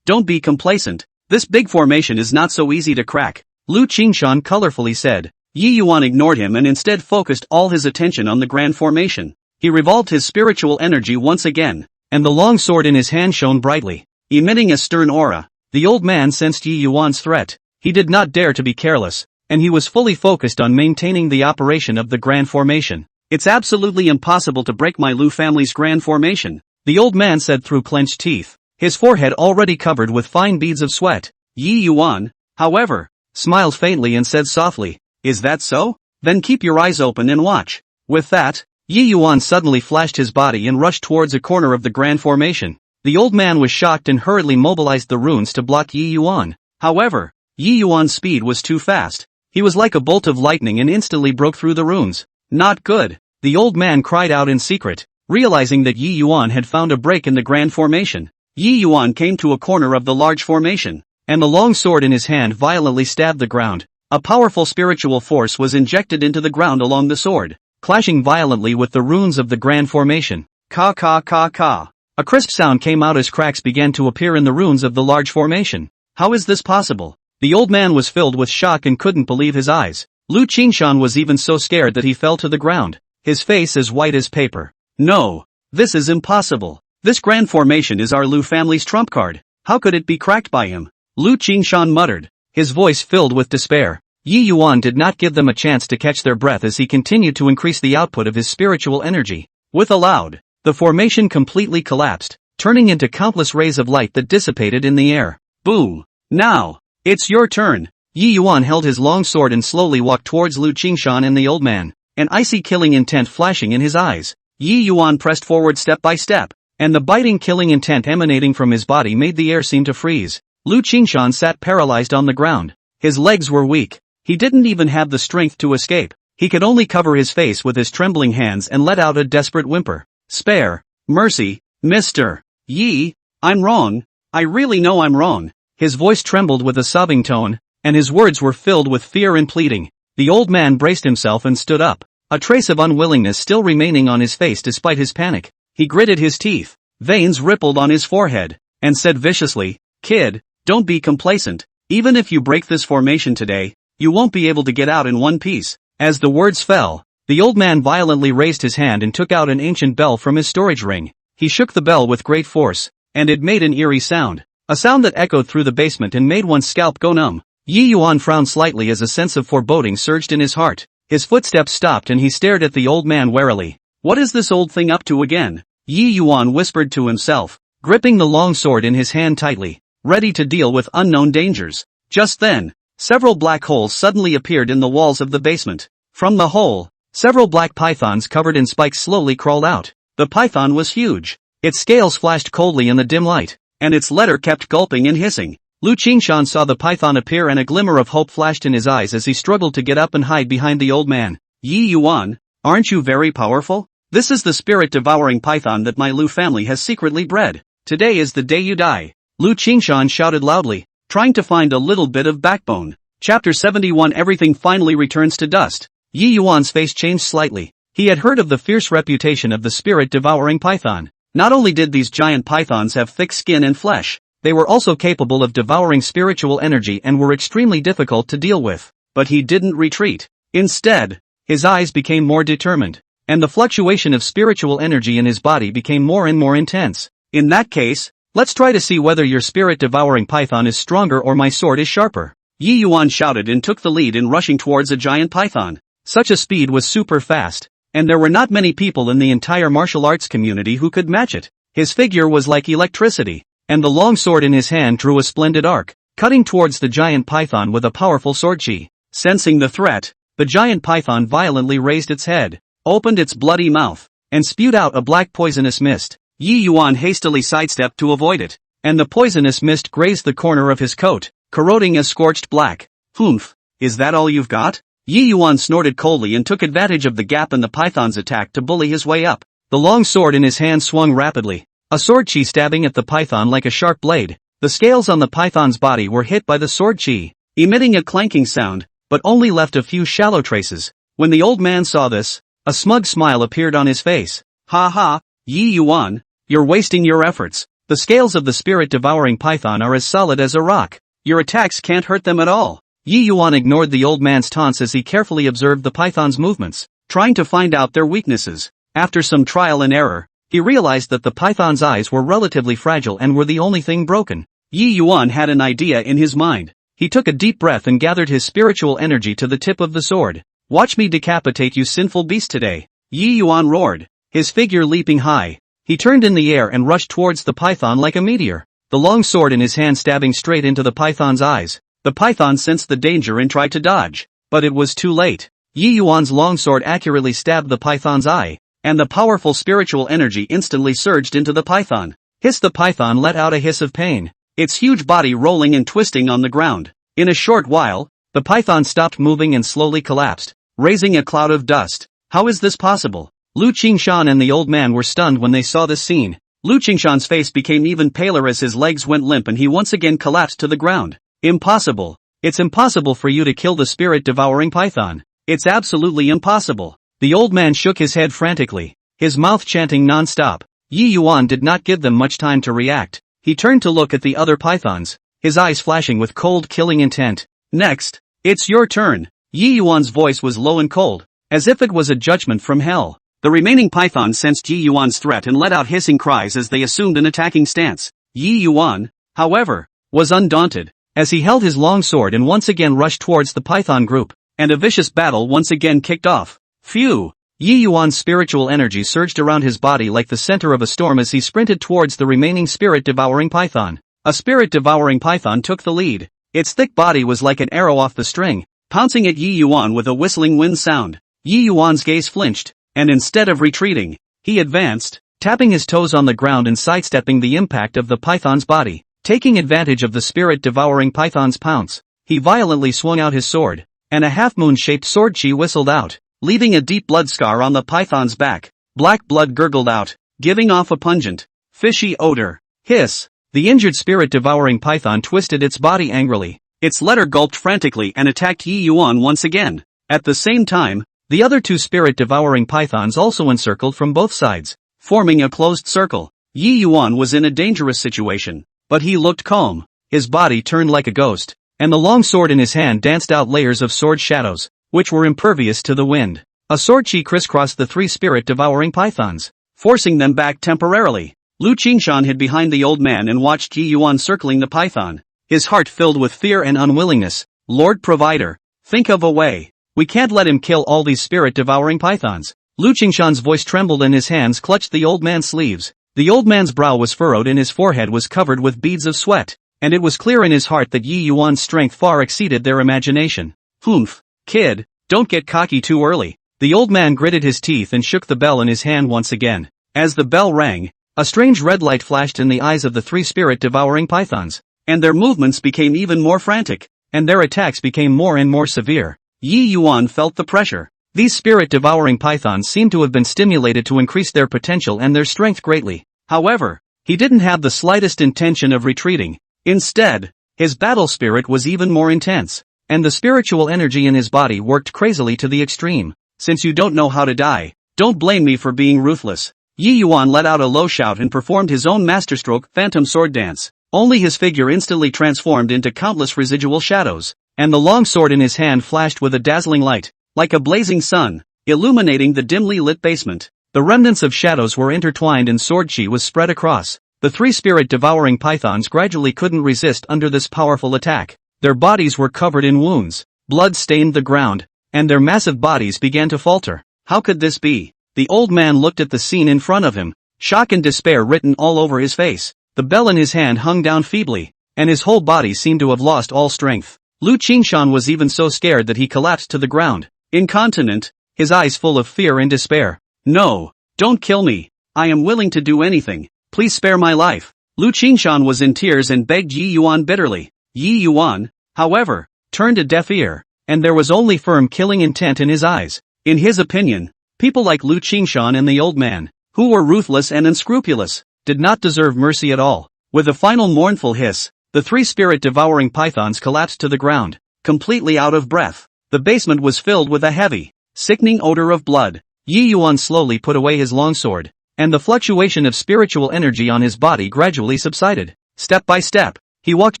[SPEAKER 1] Don't be complacent. This big formation is not so easy to crack, Lu Qingshan colorfully said. Yi Yuan ignored him and instead focused all his attention on the grand formation. He revolved his spiritual energy once again, and the long sword in his hand shone brightly, emitting a stern aura. The old man sensed Yi Yuan's threat. He did not dare to be careless, and he was fully focused on maintaining the operation of the grand formation. It's absolutely impossible to break my Lu family's grand formation, the old man said through clenched teeth, his forehead already covered with fine beads of sweat. Yi Yuan, however, smiled faintly and said softly, is that so? Then keep your eyes open and watch. With that, Yi Yuan suddenly flashed his body and rushed towards a corner of the grand formation. The old man was shocked and hurriedly mobilized the runes to block Yi Yuan. However, Yi Yuan's speed was too fast. He was like a bolt of lightning and instantly broke through the runes. Not good, the old man cried out in secret, realizing that Yi Yuan had found a break in the grand formation. Yi Yuan came to a corner of the large formation, and the long sword in his hand violently stabbed the ground. A powerful spiritual force was injected into the ground along the sword, clashing violently with the runes of the grand formation. Ka ka ka ka. A crisp sound came out as cracks began to appear in the runes of the large formation. How is this possible? The old man was filled with shock and couldn't believe his eyes. Lu Qingshan was even so scared that he fell to the ground, his face as white as paper. No, this is impossible. This grand formation is our Lu family's trump card. How could it be cracked by him? Lu Qingshan muttered, his voice filled with despair. Yi Yuan did not give them a chance to catch their breath as he continued to increase the output of his spiritual energy. With a loud, the formation completely collapsed, turning into countless rays of light that dissipated in the air. Boom! Now, it's your turn. Yi Yuan held his long sword and slowly walked towards Lu Qingshan and the old man, an icy killing intent flashing in his eyes. Yi Yuan pressed forward step by step, and the biting killing intent emanating from his body made the air seem to freeze. Lu Qingshan sat paralyzed on the ground. His legs were weak. He didn't even have the strength to escape. He could only cover his face with his trembling hands and let out a desperate whimper. Spare, mercy, Mr. Yi, I'm wrong. I really know I'm wrong. His voice trembled with a sobbing tone, and his words were filled with fear and pleading. The old man braced himself and stood up, a trace of unwillingness still remaining on his face despite his panic. He gritted his teeth, veins rippled on his forehead, and said viciously, Kid, don't be complacent. Even if you break this formation today, you won't be able to get out in one piece. As the words fell, the old man violently raised his hand and took out an ancient bell from his storage ring. He shook the bell with great force, and it made an eerie sound. A sound that echoed through the basement and made one's scalp go numb. Yi Yuan frowned slightly as a sense of foreboding surged in his heart. His footsteps stopped and he stared at the old man warily. What is this old thing up to again? Yi Yuan whispered to himself, gripping the long sword in his hand tightly, ready to deal with unknown dangers. Just then, several black holes suddenly appeared in the walls of the basement. From the hole, several black pythons covered in spikes slowly crawled out. The python was huge. Its scales flashed coldly in the dim light, and its letter kept gulping and hissing. Lu Qingshan saw the python appear and a glimmer of hope flashed in his eyes as he struggled to get up and hide behind the old man. Yi Yuan, aren't you very powerful? This is the spirit-devouring python that my Lu family has secretly bred. Today is the day you die. Lu Qingshan shouted loudly, trying to find a little bit of backbone. Chapter 71. Everything finally returns to dust. Yi Yuan's face changed slightly. He had heard of the fierce reputation of the spirit-devouring python. Not only did these giant pythons have thick skin and flesh, They were also capable of devouring spiritual energy and were extremely difficult to deal with. But he didn't retreat. Instead, his eyes became more determined, and the fluctuation of spiritual energy in his body became more and more intense. In that case, let's try to see whether your spirit-devouring python is stronger or my sword is sharper. Yi Yuan shouted and took the lead in rushing towards a giant python. Such a speed was super fast, and there were not many people in the entire martial arts community who could match it. His figure was like electricity, and the long sword in his hand drew a splendid arc, cutting towards the giant python with a powerful sword chi. Sensing the threat, the giant python violently raised its head, opened its bloody mouth, and spewed out a black poisonous mist. Yi Yuan hastily sidestepped to avoid it, and the poisonous mist grazed the corner of his coat, corroding a scorched black. Humph, is that all you've got? Yi Yuan snorted coldly and took advantage of the gap in the python's attack to bully his way up. The long sword in his hand swung rapidly, a sword chi stabbing at the python like a sharp blade. The scales on the python's body were hit by the sword chi, emitting a clanking sound, but only left a few shallow traces. When the old man saw this, a smug smile appeared on his face. Ha ha, Yi Yuan, you're wasting your efforts. The scales of the spirit-devouring python are as solid as a rock. Your attacks can't hurt them at all. Yi Yuan ignored the old man's taunts as he carefully observed the python's movements, trying to find out their weaknesses. After some trial and error, he realized that the python's eyes were relatively fragile and were the only thing broken. Yi Yuan had an idea in his mind. He took a deep breath and gathered his spiritual energy to the tip of the sword. Watch me decapitate you sinful beast today. Yi Yuan roared, his figure leaping high. He turned in the air and rushed towards the python like a meteor, the long sword in his hand stabbing straight into the python's eyes. The python sensed the danger and tried to dodge, but it was too late. Yi Yuan's long sword accurately stabbed the python's eye, and the powerful spiritual energy instantly surged into the python. Hiss! The python let out a hiss of pain, its huge body rolling and twisting on the ground. In a short while, the python stopped moving and slowly collapsed, raising a cloud of dust. How is this possible? Lu Qingshan and the old man were stunned when they saw this scene. Lu Qingshan's face became even paler as his legs went limp and he once again collapsed to the ground. Impossible. It's impossible for you to kill the spirit-devouring python. It's absolutely impossible. The old man shook his head frantically, his mouth chanting non-stop. Yi Yuan did not give them much time to react. He turned to look at the other pythons, his eyes flashing with cold killing intent. Next, it's your turn. Yi Yuan's voice was low and cold, as if it was a judgment from hell. The remaining pythons sensed Yi Yuan's threat and let out hissing cries as they assumed an attacking stance. Yi Yuan, however, was undaunted, as he held his long sword and once again rushed towards the python group, and a vicious battle once again kicked off. Phew! Yi Yuan's spiritual energy surged around his body like the center of a storm as he sprinted towards the remaining spirit-devouring python. A spirit-devouring python took the lead. Its thick body was like an arrow off the string, pouncing at Yi Yuan with a whistling wind sound. Yi Yuan's gaze flinched, and instead of retreating, he advanced, tapping his toes on the ground and sidestepping the impact of the python's body. Taking advantage of the spirit-devouring python's pounce, he violently swung out his sword, and a half-moon-shaped sword chi whistled out, leaving a deep blood scar on the python's back. Black blood gurgled out, giving off a pungent, fishy odor. Hiss! The injured spirit-devouring python twisted its body angrily. Its letter gulped frantically and attacked Yi Yuan once again. At the same time, the other two spirit-devouring pythons also encircled from both sides, forming a closed circle. Yi Yuan was in a dangerous situation, but he looked calm. His body turned like a ghost, and the long sword in his hand danced out layers of sword shadows, which were impervious to the wind. A sword chi crisscrossed the three spirit-devouring pythons, forcing them back temporarily. Lu Qingshan hid behind the old man and watched Yi Yuan circling the python, his heart filled with fear and unwillingness. Lord Provider, think of a way. We can't let him kill all these spirit-devouring pythons. Lu Qingshan's voice trembled and his hands clutched the old man's sleeves. The old man's brow was furrowed and his forehead was covered with beads of sweat, and it was clear in his heart that Yi Yuan's strength far exceeded their imagination. Humph, kid, don't get cocky too early. The old man gritted his teeth and shook the bell in his hand once again. As the bell rang, a strange red light flashed in the eyes of the three spirit-devouring pythons, and their movements became even more frantic, and their attacks became more and more severe. Yi Yuan felt the pressure. These spirit-devouring pythons seemed to have been stimulated to increase their potential and their strength greatly. However, he didn't have the slightest intention of retreating. Instead, his battle spirit was even more intense, and the spiritual energy in his body worked crazily to the extreme. Since you don't know how to die, don't blame me for being ruthless. Yi Yuan let out a low shout and performed his own masterstroke phantom sword dance. only his figure instantly transformed into countless residual shadows, and the long sword in his hand flashed with a dazzling light, like a blazing sun, illuminating the dimly lit basement. The remnants of shadows were intertwined and sword chi was spread across. The three spirit-devouring pythons gradually couldn't resist under this powerful attack. Their bodies were covered in wounds, blood stained the ground, and their massive bodies began to falter. How could this be? The old man looked at the scene in front of him, shock and despair written all over his face. The bell in his hand hung down feebly, and his whole body seemed to have lost all strength. Lu Qingshan was even so scared that he collapsed to the ground, incontinent, his eyes full of fear and despair. No, don't kill me. I am willing to do anything. Please spare my life. Lu Qingshan was in tears and begged Yi Yuan bitterly. Yi Yuan, however, turned a deaf ear, and there was only firm killing intent in his eyes. In his opinion, people like Lu Qingshan and the old man, who were ruthless and unscrupulous, did not deserve mercy at all. With a final mournful hiss, the three spirit-devouring pythons collapsed to the ground, completely out of breath. The basement was filled with a heavy, sickening odor of blood. Yi Yuan slowly put away his longsword, and the fluctuation of spiritual energy on his body gradually subsided. Step by step, he walked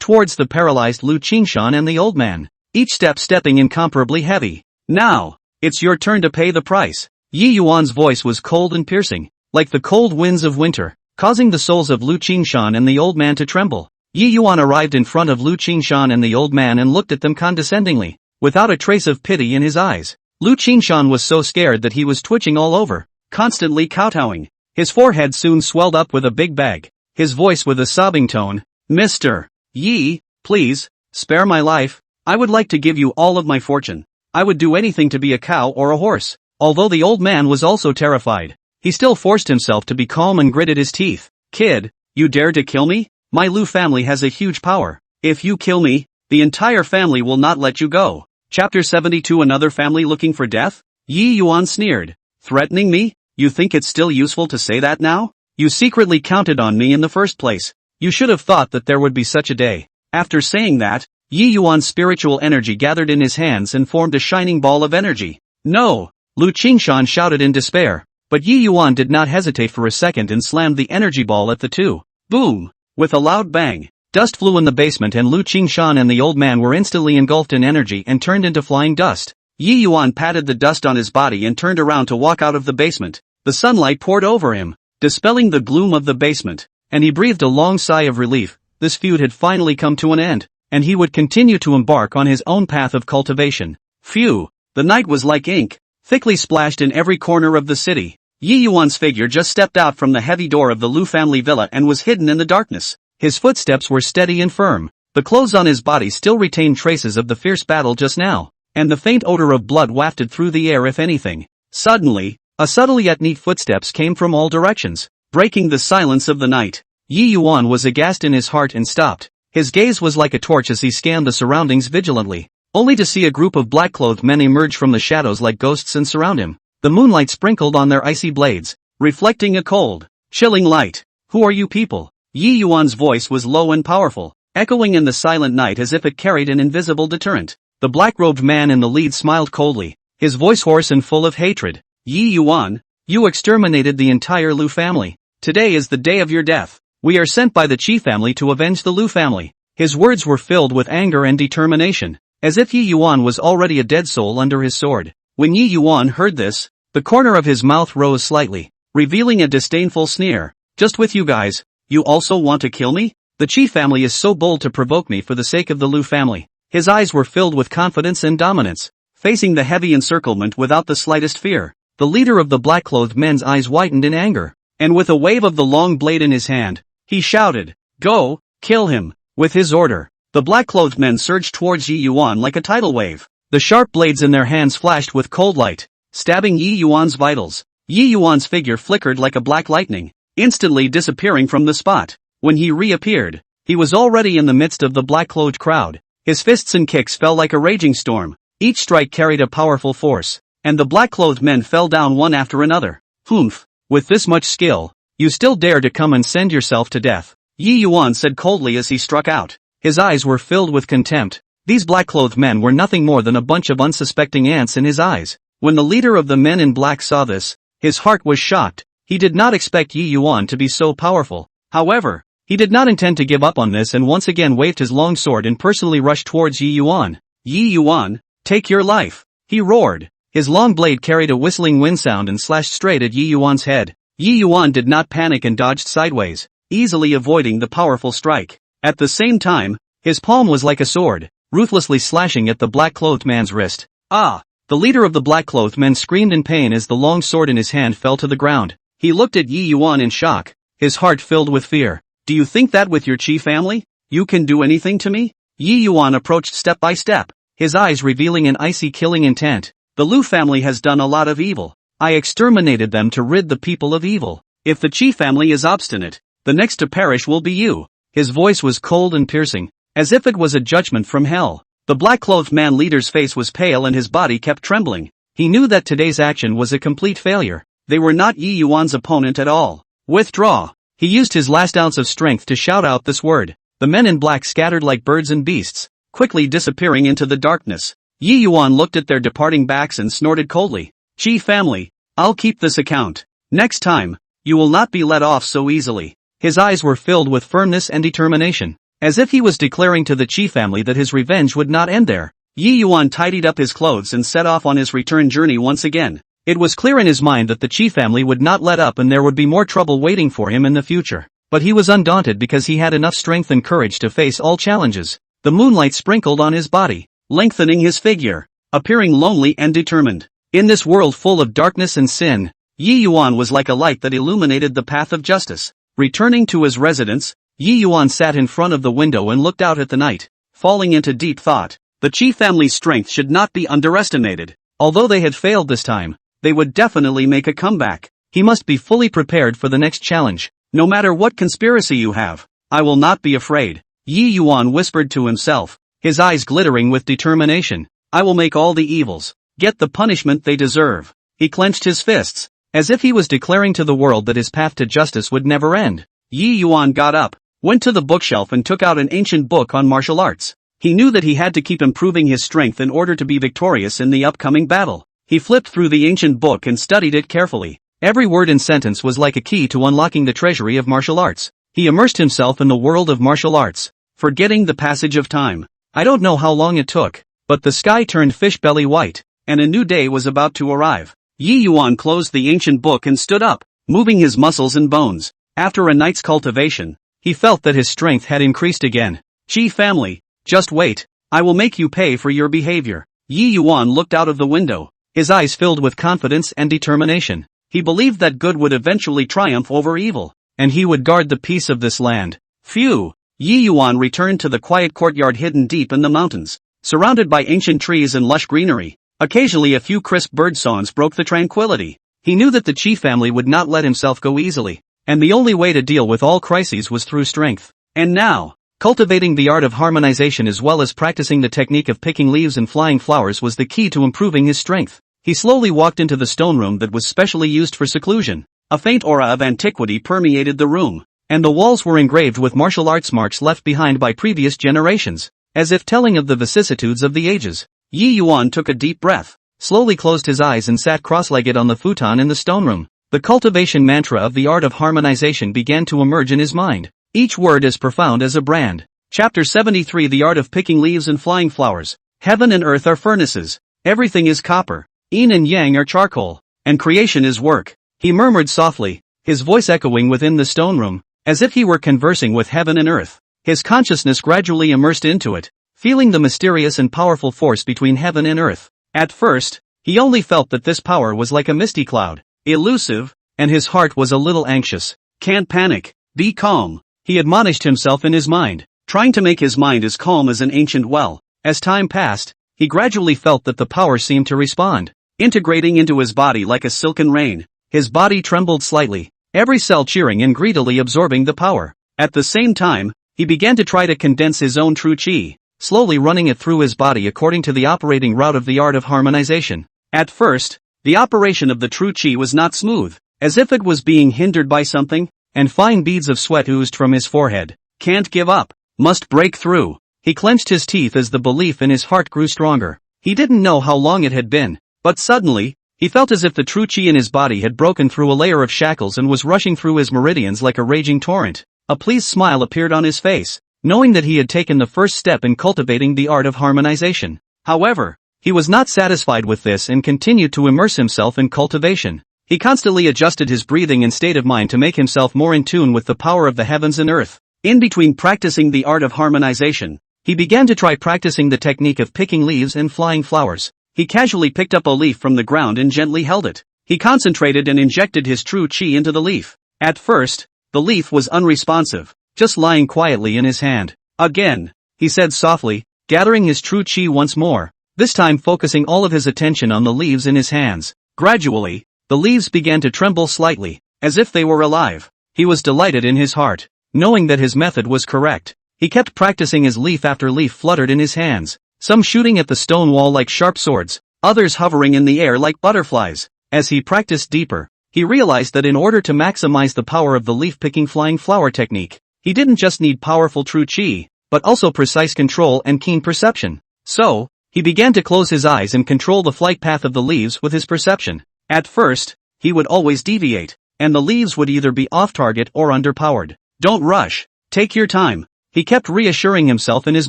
[SPEAKER 1] towards the paralyzed Lu Qingshan and the old man, each step stepping incomparably heavy. Now, it's your turn to pay the price. Yi Yuan's voice was cold and piercing, like the cold winds of winter, causing the souls of Lu Qingshan and the old man to tremble. Yi Yuan arrived in front of Lu Qingshan and the old man and looked at them condescendingly, without a trace of pity in his eyes. Lu Qingshan was so scared that he was twitching all over, constantly kowtowing. His forehead soon swelled up with a big bag, his voice with a sobbing tone. Mr. Yi, please, spare my life. I would like to give you all of my fortune. I would do anything to be a cow or a horse. Although the old man was also terrified, he still forced himself to be calm and gritted his teeth. Kid, you dare to kill me? My Lu family has a huge power. If you kill me, the entire family will not let you go. Chapter 72. Another family looking for death? Yi Yuan sneered. Threatening me? You think it's still useful to say that now? You secretly counted on me in the first place. You should have thought that there would be such a day. After saying that, Yi Yuan's spiritual energy gathered in his hands and formed a shining ball of energy. No! Lu Qingshan shouted in despair, but Yi Yuan did not hesitate for a second and slammed the energy ball at the two. Boom! With a loud bang, dust flew in the basement and Lu Qingshan and the old man were instantly engulfed in energy and turned into flying dust. Yi Yuan patted the dust on his body and turned around to walk out of the basement. The sunlight poured over him, dispelling the gloom of the basement, and he breathed a long sigh of relief. This feud had finally come to an end, and he would continue to embark on his own path of cultivation. Phew! The night was like ink, thickly splashed in every corner of the city. Yi Yuan's figure just stepped out from the heavy door of the Lu family villa and was hidden in the darkness. His footsteps were steady and firm. The clothes on his body still retained traces of the fierce battle just now, and the faint odor of blood wafted through the air if anything. Suddenly, a subtle yet neat footsteps came from all directions, breaking the silence of the night. Yi Yuan was aghast in his heart and stopped. His gaze was like a torch as he scanned the surroundings vigilantly, only to see a group of black-clothed men emerge from the shadows like ghosts and surround him. The moonlight sprinkled on their icy blades, reflecting a cold, chilling light. Who are you people? Yi Yuan's voice was low and powerful, echoing in the silent night as if it carried an invisible deterrent. The black-robed man in the lead smiled coldly, his voice hoarse and full of hatred. Yi Yuan, you exterminated the entire Lu family. Today is the day of your death. We are sent by the Qi family to avenge the Lu family. His words were filled with anger and determination, as if Yi Yuan was already a dead soul under his sword. When Yi Yuan heard this, the corner of his mouth rose slightly, revealing a disdainful sneer. Just with you guys, you also want to kill me? The Qi family is so bold to provoke me for the sake of the Lu family. His eyes were filled with confidence and dominance, facing the heavy encirclement without the slightest fear. The leader of the black-clothed men's eyes widened in anger, and with a wave of the long blade in his hand, he shouted, "Go, kill him!" With his order, the black-clothed men surged towards Yi Yuan like a tidal wave. The sharp blades in their hands flashed with cold light, stabbing Yi Yuan's vitals. Yi Yuan's figure flickered like a black lightning, instantly disappearing from the spot. When he reappeared, he was already in the midst of the black-clothed crowd. His fists and kicks fell like a raging storm. Each strike carried a powerful force, and the black-clothed men fell down one after another. Humph! With this much skill, you still dare to come and send yourself to death? Yi Yuan said coldly as he struck out. His eyes were filled with contempt. These black-clothed men were nothing more than a bunch of unsuspecting ants in his eyes. When the leader of the men in black saw this, his heart was shocked. He did not expect Yi Yuan to be so powerful. However, He did not intend to give up on this and once again waved his long sword and personally rushed towards Yi Yuan. Yi Yuan, take your life, he roared. His long blade carried a whistling wind sound and slashed straight at Yi Yuan's head. Yi Yuan did not panic and dodged sideways, easily avoiding the powerful strike. At the same time, his palm was like a sword, ruthlessly slashing at the black-clothed man's wrist. Ah! The leader of the black-clothed men screamed in pain as the long sword in his hand fell to the ground. He looked at Yi Yuan in shock, his heart filled with fear. Do you think that with your Qi family, you can do anything to me? Yi Yuan approached step by step, his eyes revealing an icy killing intent. The Lu family has done a lot of evil. I exterminated them to rid the people of evil. If the Qi family is obstinate, the next to perish will be you. His voice was cold and piercing, as if it was a judgment from hell. The black-clothed man leader's face was pale and his body kept trembling. He knew that today's action was a complete failure. They were not Yi Yuan's opponent at all. Withdraw. He used his last ounce of strength to shout out this word. The men in black scattered like birds and beasts, quickly disappearing into the darkness. Yi Yuan looked at their departing backs and snorted coldly. Qi family, I'll keep this account. Next time, you will not be let off so easily. His eyes were filled with firmness and determination, as if he was declaring to the Qi family that his revenge would not end there. Yi Yuan tidied up his clothes and set off on his return journey once again. It was clear in his mind that the Qi family would not let up and there would be more trouble waiting for him in the future. But he was undaunted because he had enough strength and courage to face all challenges. The moonlight sprinkled on his body, lengthening his figure, appearing lonely and determined. In this world full of darkness and sin, Yi Yuan was like a light that illuminated the path of justice. Returning to his residence, Yi Yuan sat in front of the window and looked out at the night, falling into deep thought. The Qi family's strength should not be underestimated. Although they had failed this time, they would definitely make a comeback. He must be fully prepared for the next challenge. No matter what conspiracy you have, I will not be afraid. Yi Yuan whispered to himself, his eyes glittering with determination. I will make all the evils get the punishment they deserve. He clenched his fists, as if he was declaring to the world that his path to justice would never end. Yi Yuan got up, went to the bookshelf and took out an ancient book on martial arts. He knew that he had to keep improving his strength in order to be victorious in the upcoming battle. He flipped through the ancient book and studied it carefully. Every word and sentence was like a key to unlocking the treasury of martial arts. He immersed himself in the world of martial arts, forgetting the passage of time. I don't know how long it took, but the sky turned fish belly white, and a new day was about to arrive. Yi Yuan closed the ancient book and stood up, moving his muscles and bones. After a night's cultivation, he felt that his strength had increased again. Qi family, just wait, I will make you pay for your behavior. Yi Yuan looked out of the window, his eyes filled with confidence and determination. He believed that good would eventually triumph over evil, and he would guard the peace of this land. Phew! Yi Yuan returned to the quiet courtyard hidden deep in the mountains, surrounded by ancient trees and lush greenery. Occasionally a few crisp bird songs broke the tranquility. He knew that the Qi family would not let himself go easily, and the only way to deal with all crises was through strength. And now, cultivating the art of harmonization as well as practicing the technique of picking leaves and flying flowers was the key to improving his strength. He slowly walked into the stone room that was specially used for seclusion. A faint aura of antiquity permeated the room, and the walls were engraved with martial arts marks left behind by previous generations, as if telling of the vicissitudes of the ages. Yi Yuan took a deep breath, slowly closed his eyes and sat cross-legged on the futon in the stone room. The cultivation mantra of the art of harmonization began to emerge in his mind, each word as profound as a brand. Chapter 73 The Art of Picking Leaves and Flying Flowers. Heaven and earth are furnaces. Everything is copper. Yin and yang are charcoal. And creation is work. He murmured softly, his voice echoing within the stone room, as if he were conversing with heaven and earth. His consciousness gradually immersed into it, feeling the mysterious and powerful force between heaven and earth. At first, he only felt that this power was like a misty cloud, elusive, and his heart was a little anxious. Can't panic, be calm, he admonished himself in his mind, trying to make his mind as calm as an ancient well. As time passed, he gradually felt that the power seemed to respond, integrating into his body like a silken rain. His body trembled slightly, every cell cheering and greedily absorbing the power. At the same time, he began to try to condense his own true qi, slowly running it through his body according to the operating route of the art of harmonization. At first, the operation of the true qi was not smooth, as if it was being hindered by something, and fine beads of sweat oozed from his forehead. Can't give up, must break through. He clenched his teeth as the belief in his heart grew stronger. He didn't know how long it had been, but suddenly, he felt as if the true qi in his body had broken through a layer of shackles and was rushing through his meridians like a raging torrent. A pleased smile appeared on his face, knowing that he had taken the first step in cultivating the art of harmonization. However, he was not satisfied with this and continued to immerse himself in cultivation. He constantly adjusted his breathing and state of mind to make himself more in tune with the power of the heavens and earth. In between practicing the art of harmonization, he began to try practicing the technique of picking leaves and flying flowers. He casually picked up a leaf from the ground and gently held it. He concentrated and injected his true qi into the leaf. At first, the leaf was unresponsive, just lying quietly in his hand. Again, he said softly, gathering his true qi once more, this time focusing all of his attention on the leaves in his hands. Gradually, the leaves began to tremble slightly, as if they were alive. He was delighted in his heart, knowing that his method was correct. He kept practicing as leaf after leaf fluttered in his hands, some shooting at the stone wall like sharp swords, others hovering in the air like butterflies. As he practiced deeper, he realized that in order to maximize the power of the leaf-picking flying flower technique, he didn't just need powerful true qi, but also precise control and keen perception. So, he began to close his eyes and control the flight path of the leaves with his perception. At first, he would always deviate, and the leaves would either be off-target or underpowered. Don't rush, take your time, he kept reassuring himself in his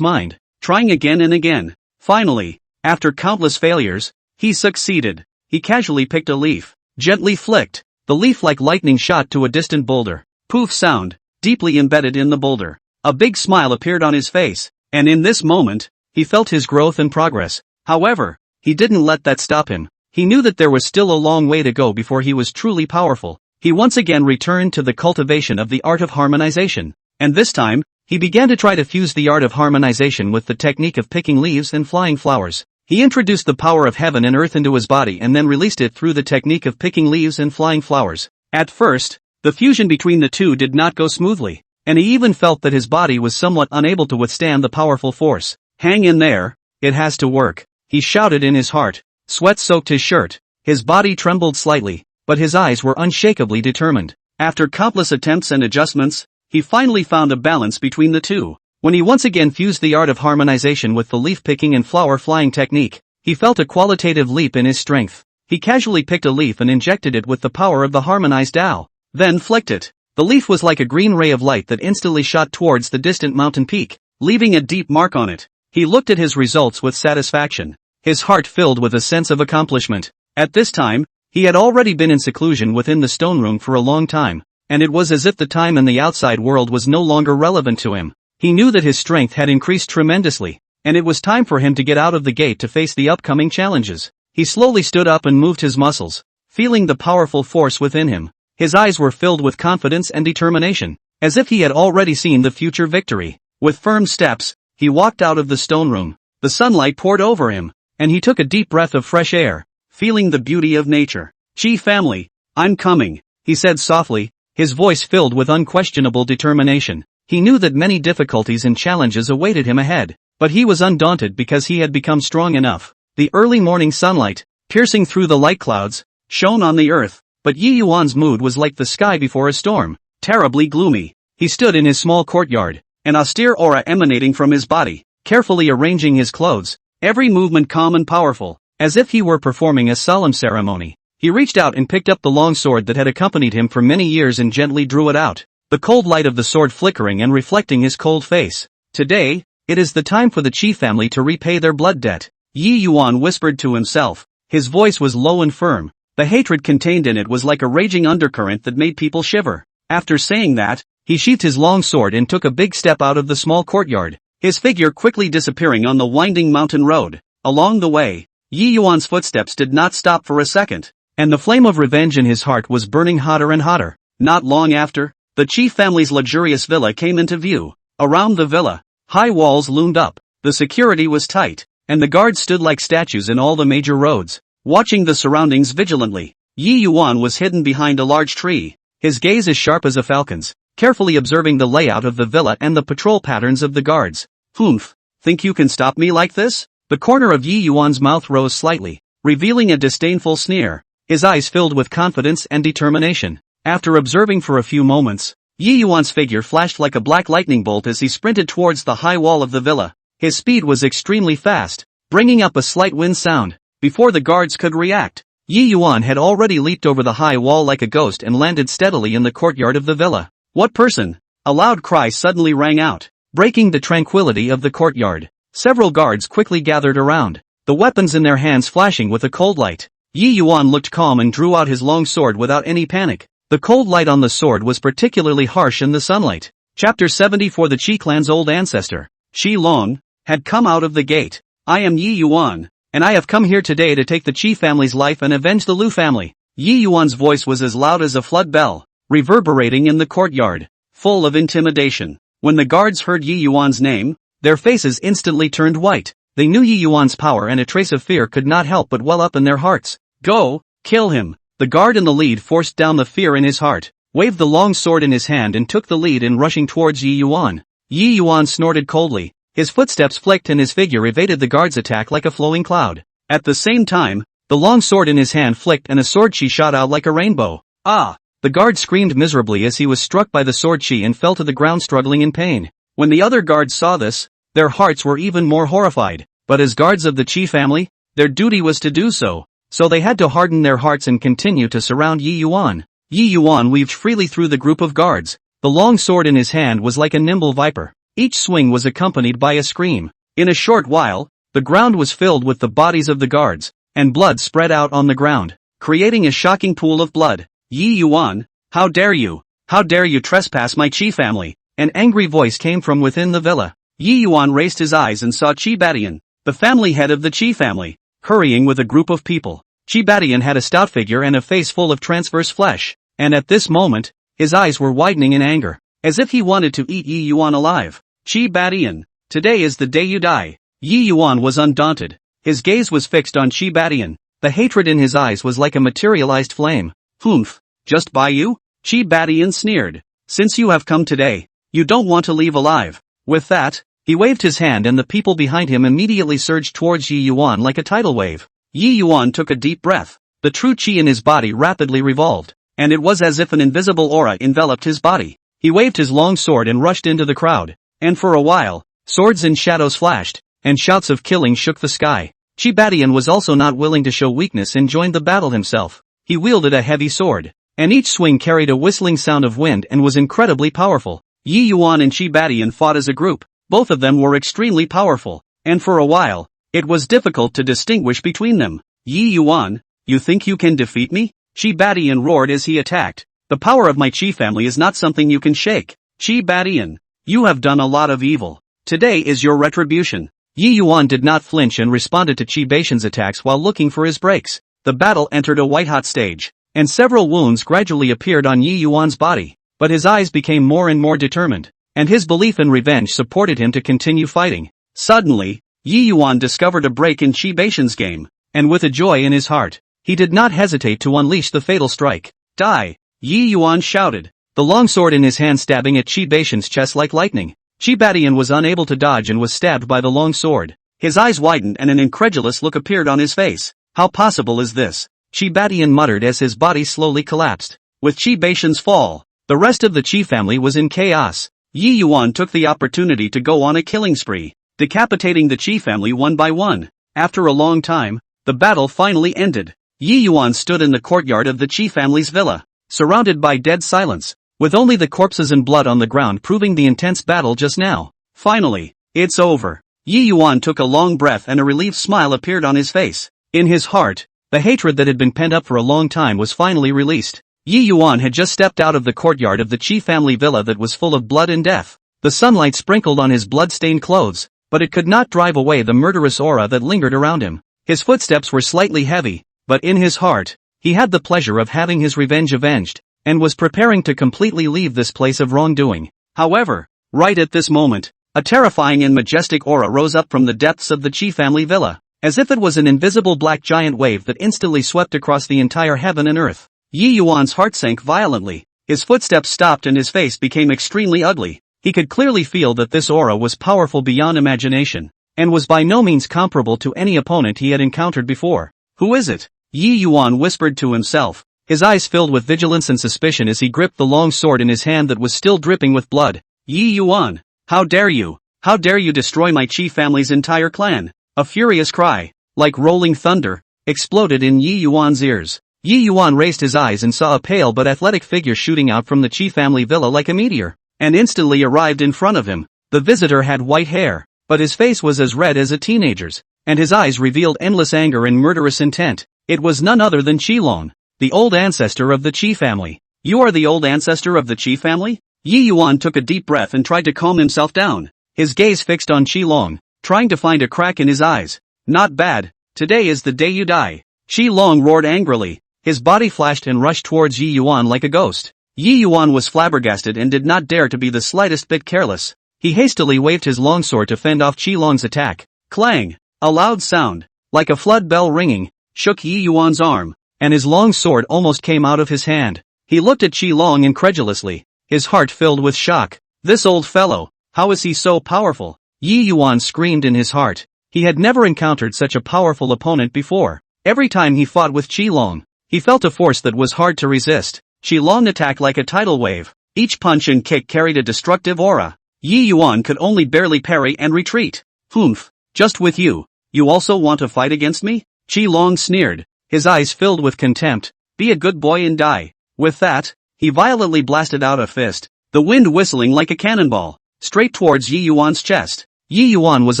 [SPEAKER 1] mind, trying again and again. Finally, after countless failures, he succeeded. He casually picked a leaf, gently flicked, the leaf like lightning shot to a distant boulder. Poof sound, deeply embedded in the boulder. A big smile appeared on his face, and in this moment, he felt his growth and progress. However, he didn't let that stop him. He knew that there was still a long way to go before he was truly powerful. He once again returned to the cultivation of the art of harmonization, and this time, he began to try to fuse the art of harmonization with the technique of picking leaves and flying flowers. He introduced the power of heaven and earth into his body and then released it through the technique of picking leaves and flying flowers. At first, the fusion between the two did not go smoothly, and he even felt that his body was somewhat unable to withstand the powerful force. Hang in there, it has to work, he shouted in his heart. Sweat soaked his shirt, his body trembled slightly, but his eyes were unshakably determined. After countless attempts and adjustments, he finally found a balance between the two. When he once again fused the art of harmonization with the leaf-picking and flower-flying technique, he felt a qualitative leap in his strength. He casually picked a leaf and injected it with the power of the harmonized Tao, then flicked it. The leaf was like a green ray of light that instantly shot towards the distant mountain peak, leaving a deep mark on it. He looked at his results with satisfaction, his heart filled with a sense of accomplishment. At this time, he had already been in seclusion within the stone room for a long time, and it was as if the time in the outside world was no longer relevant to him. He knew that his strength had increased tremendously, and it was time for him to get out of the gate to face the upcoming challenges. He slowly stood up and moved his muscles, feeling the powerful force within him. His eyes were filled with confidence and determination, as if he had already seen the future victory. With firm steps, he walked out of the stone room. The sunlight poured over him, and he took a deep breath of fresh air, feeling the beauty of nature. Chi family, I'm coming, he said softly, his voice filled with unquestionable determination. He knew that many difficulties and challenges awaited him ahead, but he was undaunted because he had become strong enough. The early morning sunlight, piercing through the light clouds, shone on the earth, but Yi Yuan's mood was like the sky before a storm, terribly gloomy. He stood in his small courtyard, an austere aura emanating from his body, carefully arranging his clothes, every movement calm and powerful, as if he were performing a solemn ceremony. He reached out and picked up the long sword that had accompanied him for many years and gently drew it out, the cold light of the sword flickering and reflecting his cold face. Today, it is the time for the Qi family to repay their blood debt, Yi Yuan whispered to himself. His voice was low and firm. The hatred contained in it was like a raging undercurrent that made people shiver. After saying that, he sheathed his long sword and took a big step out of the small courtyard, his figure quickly disappearing on the winding mountain road. Along the way, Yi Yuan's footsteps did not stop for a second, and the flame of revenge in his heart was burning hotter and hotter. Not long after, the Qi family's luxurious villa came into view. Around the villa, high walls loomed up, the security was tight, and the guards stood like statues in all the major roads, watching the surroundings vigilantly. Yi Yuan was hidden behind a large tree, his gaze as sharp as a falcon's, carefully observing the layout of the villa and the patrol patterns of the guards. Humph, think you can stop me like this? The corner of Yi Yuan's mouth rose slightly, revealing a disdainful sneer, his eyes filled with confidence and determination. After observing for a few moments, Yi Yuan's figure flashed like a black lightning bolt as he sprinted towards the high wall of the villa. His speed was extremely fast, bringing up a slight wind sound. Before the guards could react, Yi Yuan had already leaped over the high wall like a ghost and landed steadily in the courtyard of the villa. What person? A loud cry suddenly rang out, breaking the tranquility of the courtyard. Several guards quickly gathered around, the weapons in their hands flashing with a cold light. Yi Yuan looked calm and drew out his long sword without any panic. The cold light on the sword was particularly harsh in the sunlight. Chapter 74. The Qi clan's old ancestor, Qi Long, had come out of the gate. I am Yi Yuan, and I have come here today to take the Qi family's life and avenge the Lu family. Yi Yuan's voice was as loud as a flood bell, reverberating in the courtyard, full of intimidation. When the guards heard Yi Yuan's name, their faces instantly turned white. They knew Yi Yuan's power, and a trace of fear could not help but well up in their hearts. Go, kill him. The guard in the lead forced down the fear in his heart, waved the long sword in his hand and took the lead in rushing towards Yi Yuan. Yi Yuan snorted coldly. His footsteps flicked and his figure evaded the guard's attack like a flowing cloud. At the same time, the long sword in his hand flicked and a sword chi shot out like a rainbow. Ah! The guard screamed miserably as he was struck by the sword chi and fell to the ground struggling in pain. When the other guards saw this, their hearts were even more horrified. But as guards of the Qi family, their duty was to do so. So they had to harden their hearts and continue to surround Yi Yuan. Yi Yuan weaved freely through the group of guards. The long sword in his hand was like a nimble viper. Each swing was accompanied by a scream. In a short while, the ground was filled with the bodies of the guards, and blood spread out on the ground, creating a shocking pool of blood. Yi Yuan, how dare you? How dare you trespass my Qi family? An angry voice came from within the villa. Yi Yuan raised his eyes and saw Qi Badian, the family head of the Qi family, hurrying with a group of people. Qi Badian had a stout figure and a face full of transverse flesh, and at this moment, his eyes were widening in anger, as if he wanted to eat Yi Yuan alive. Qi Badian, today is the day you die. Yi Yuan was undaunted. His gaze was fixed on Qi Badian. The hatred in his eyes was like a materialized flame. Humph, just by you? Qi Badian sneered. Since you have come today, you don't want to leave alive. With that, he waved his hand and the people behind him immediately surged towards Yi Yuan like a tidal wave. Yi Yuan took a deep breath. The true qi in his body rapidly revolved, and it was as if an invisible aura enveloped his body. He waved his long sword and rushed into the crowd, and for a while, swords and shadows flashed, and shouts of killing shook the sky. Qi Badian was also not willing to show weakness and joined the battle himself. He wielded a heavy sword, and each swing carried a whistling sound of wind and was incredibly powerful. Yi Yuan and Qi Badian fought as a group. Both of them were extremely powerful, and for a while, it was difficult to distinguish between them. Yi Yuan, you think you can defeat me? Qi Badian roared as he attacked. The power of my Qi family is not something you can shake. Qi Badian, you have done a lot of evil. Today is your retribution. Yi Yuan did not flinch and responded to Qi Badian's attacks while looking for his breaks. The battle entered a white-hot stage, and several wounds gradually appeared on Yi Yuan's body, but his eyes became more and more determined, and his belief in revenge supported him to continue fighting. Suddenly, Yi Yuan discovered a break in Qi Badian's game, and with a joy in his heart, he did not hesitate to unleash the fatal strike. Die! Yi Yuan shouted, the long sword in his hand stabbing at Qi Badian's chest like lightning. Qi Badian was unable to dodge and was stabbed by the long sword. His eyes widened and an incredulous look appeared on his face. How possible is this? Qi Badian muttered as his body slowly collapsed. With Qi Badian's fall, the rest of the Qi family was in chaos. Yi Yuan took the opportunity to go on a killing spree, decapitating the Qi family one by one. After a long time, the battle finally ended. Yi Yuan stood in the courtyard of the Qi family's villa, surrounded by dead silence, with only the corpses and blood on the ground proving the intense battle just now. Finally, it's over. Yi Yuan took a long breath and a relieved smile appeared on his face. In his heart, the hatred that had been pent up for a long time was finally released. Yi Yuan had just stepped out of the courtyard of the Qi family villa that was full of blood and death. The sunlight sprinkled on his blood-stained clothes, but it could not drive away the murderous aura that lingered around him. His footsteps were slightly heavy, but in his heart, he had the pleasure of having his revenge avenged, and was preparing to completely leave this place of wrongdoing. However, right at this moment, a terrifying and majestic aura rose up from the depths of the Qi family villa, as if it was an invisible black giant wave that instantly swept across the entire heaven and earth. Yi Yuan's heart sank violently. His footsteps stopped and his face became extremely ugly. He could clearly feel that this aura was powerful beyond imagination, and was by no means comparable to any opponent he had encountered before. Who is it? Yi Yuan whispered to himself, his eyes filled with vigilance and suspicion as he gripped the long sword in his hand that was still dripping with blood. Yi Yuan, how dare you? How dare you destroy my Qi family's entire clan? A furious cry, like rolling thunder, exploded in Yi Yuan's ears. Yi Yuan raised his eyes and saw a pale but athletic figure shooting out from the Qi family villa like a meteor, and instantly arrived in front of him. The visitor had white hair, but his face was as red as a teenager's, and his eyes revealed endless anger and murderous intent. It was none other than Qilong, the old ancestor of the Qi family. You are the old ancestor of the Qi family? Yi Yuan took a deep breath and tried to calm himself down. His gaze fixed on Qilong, trying to find a crack in his eyes. Not bad. Today is the day you die. Qilong roared angrily. His body flashed and rushed towards Yi Yuan like a ghost. Yi Yuan was flabbergasted and did not dare to be the slightest bit careless. He hastily waved his longsword to fend off Qilong's attack. Clang! A loud sound, like a flood bell ringing, shook Yi Yuan's arm, and his long sword almost came out of his hand. He looked at Qilong incredulously, his heart filled with shock. This old fellow, how is he so powerful? Yi Yuan screamed in his heart. He had never encountered such a powerful opponent before. Every time he fought with Qilong, he felt a force that was hard to resist. Qilong attacked like a tidal wave. Each punch and kick carried a destructive aura. Yi Yuan could only barely parry and retreat. Humph, just with you. You also want to fight against me? Qilong sneered, his eyes filled with contempt. Be a good boy and die. With that, he violently blasted out a fist, the wind whistling like a cannonball, straight towards Yi Yuan's chest. Yi Yuan was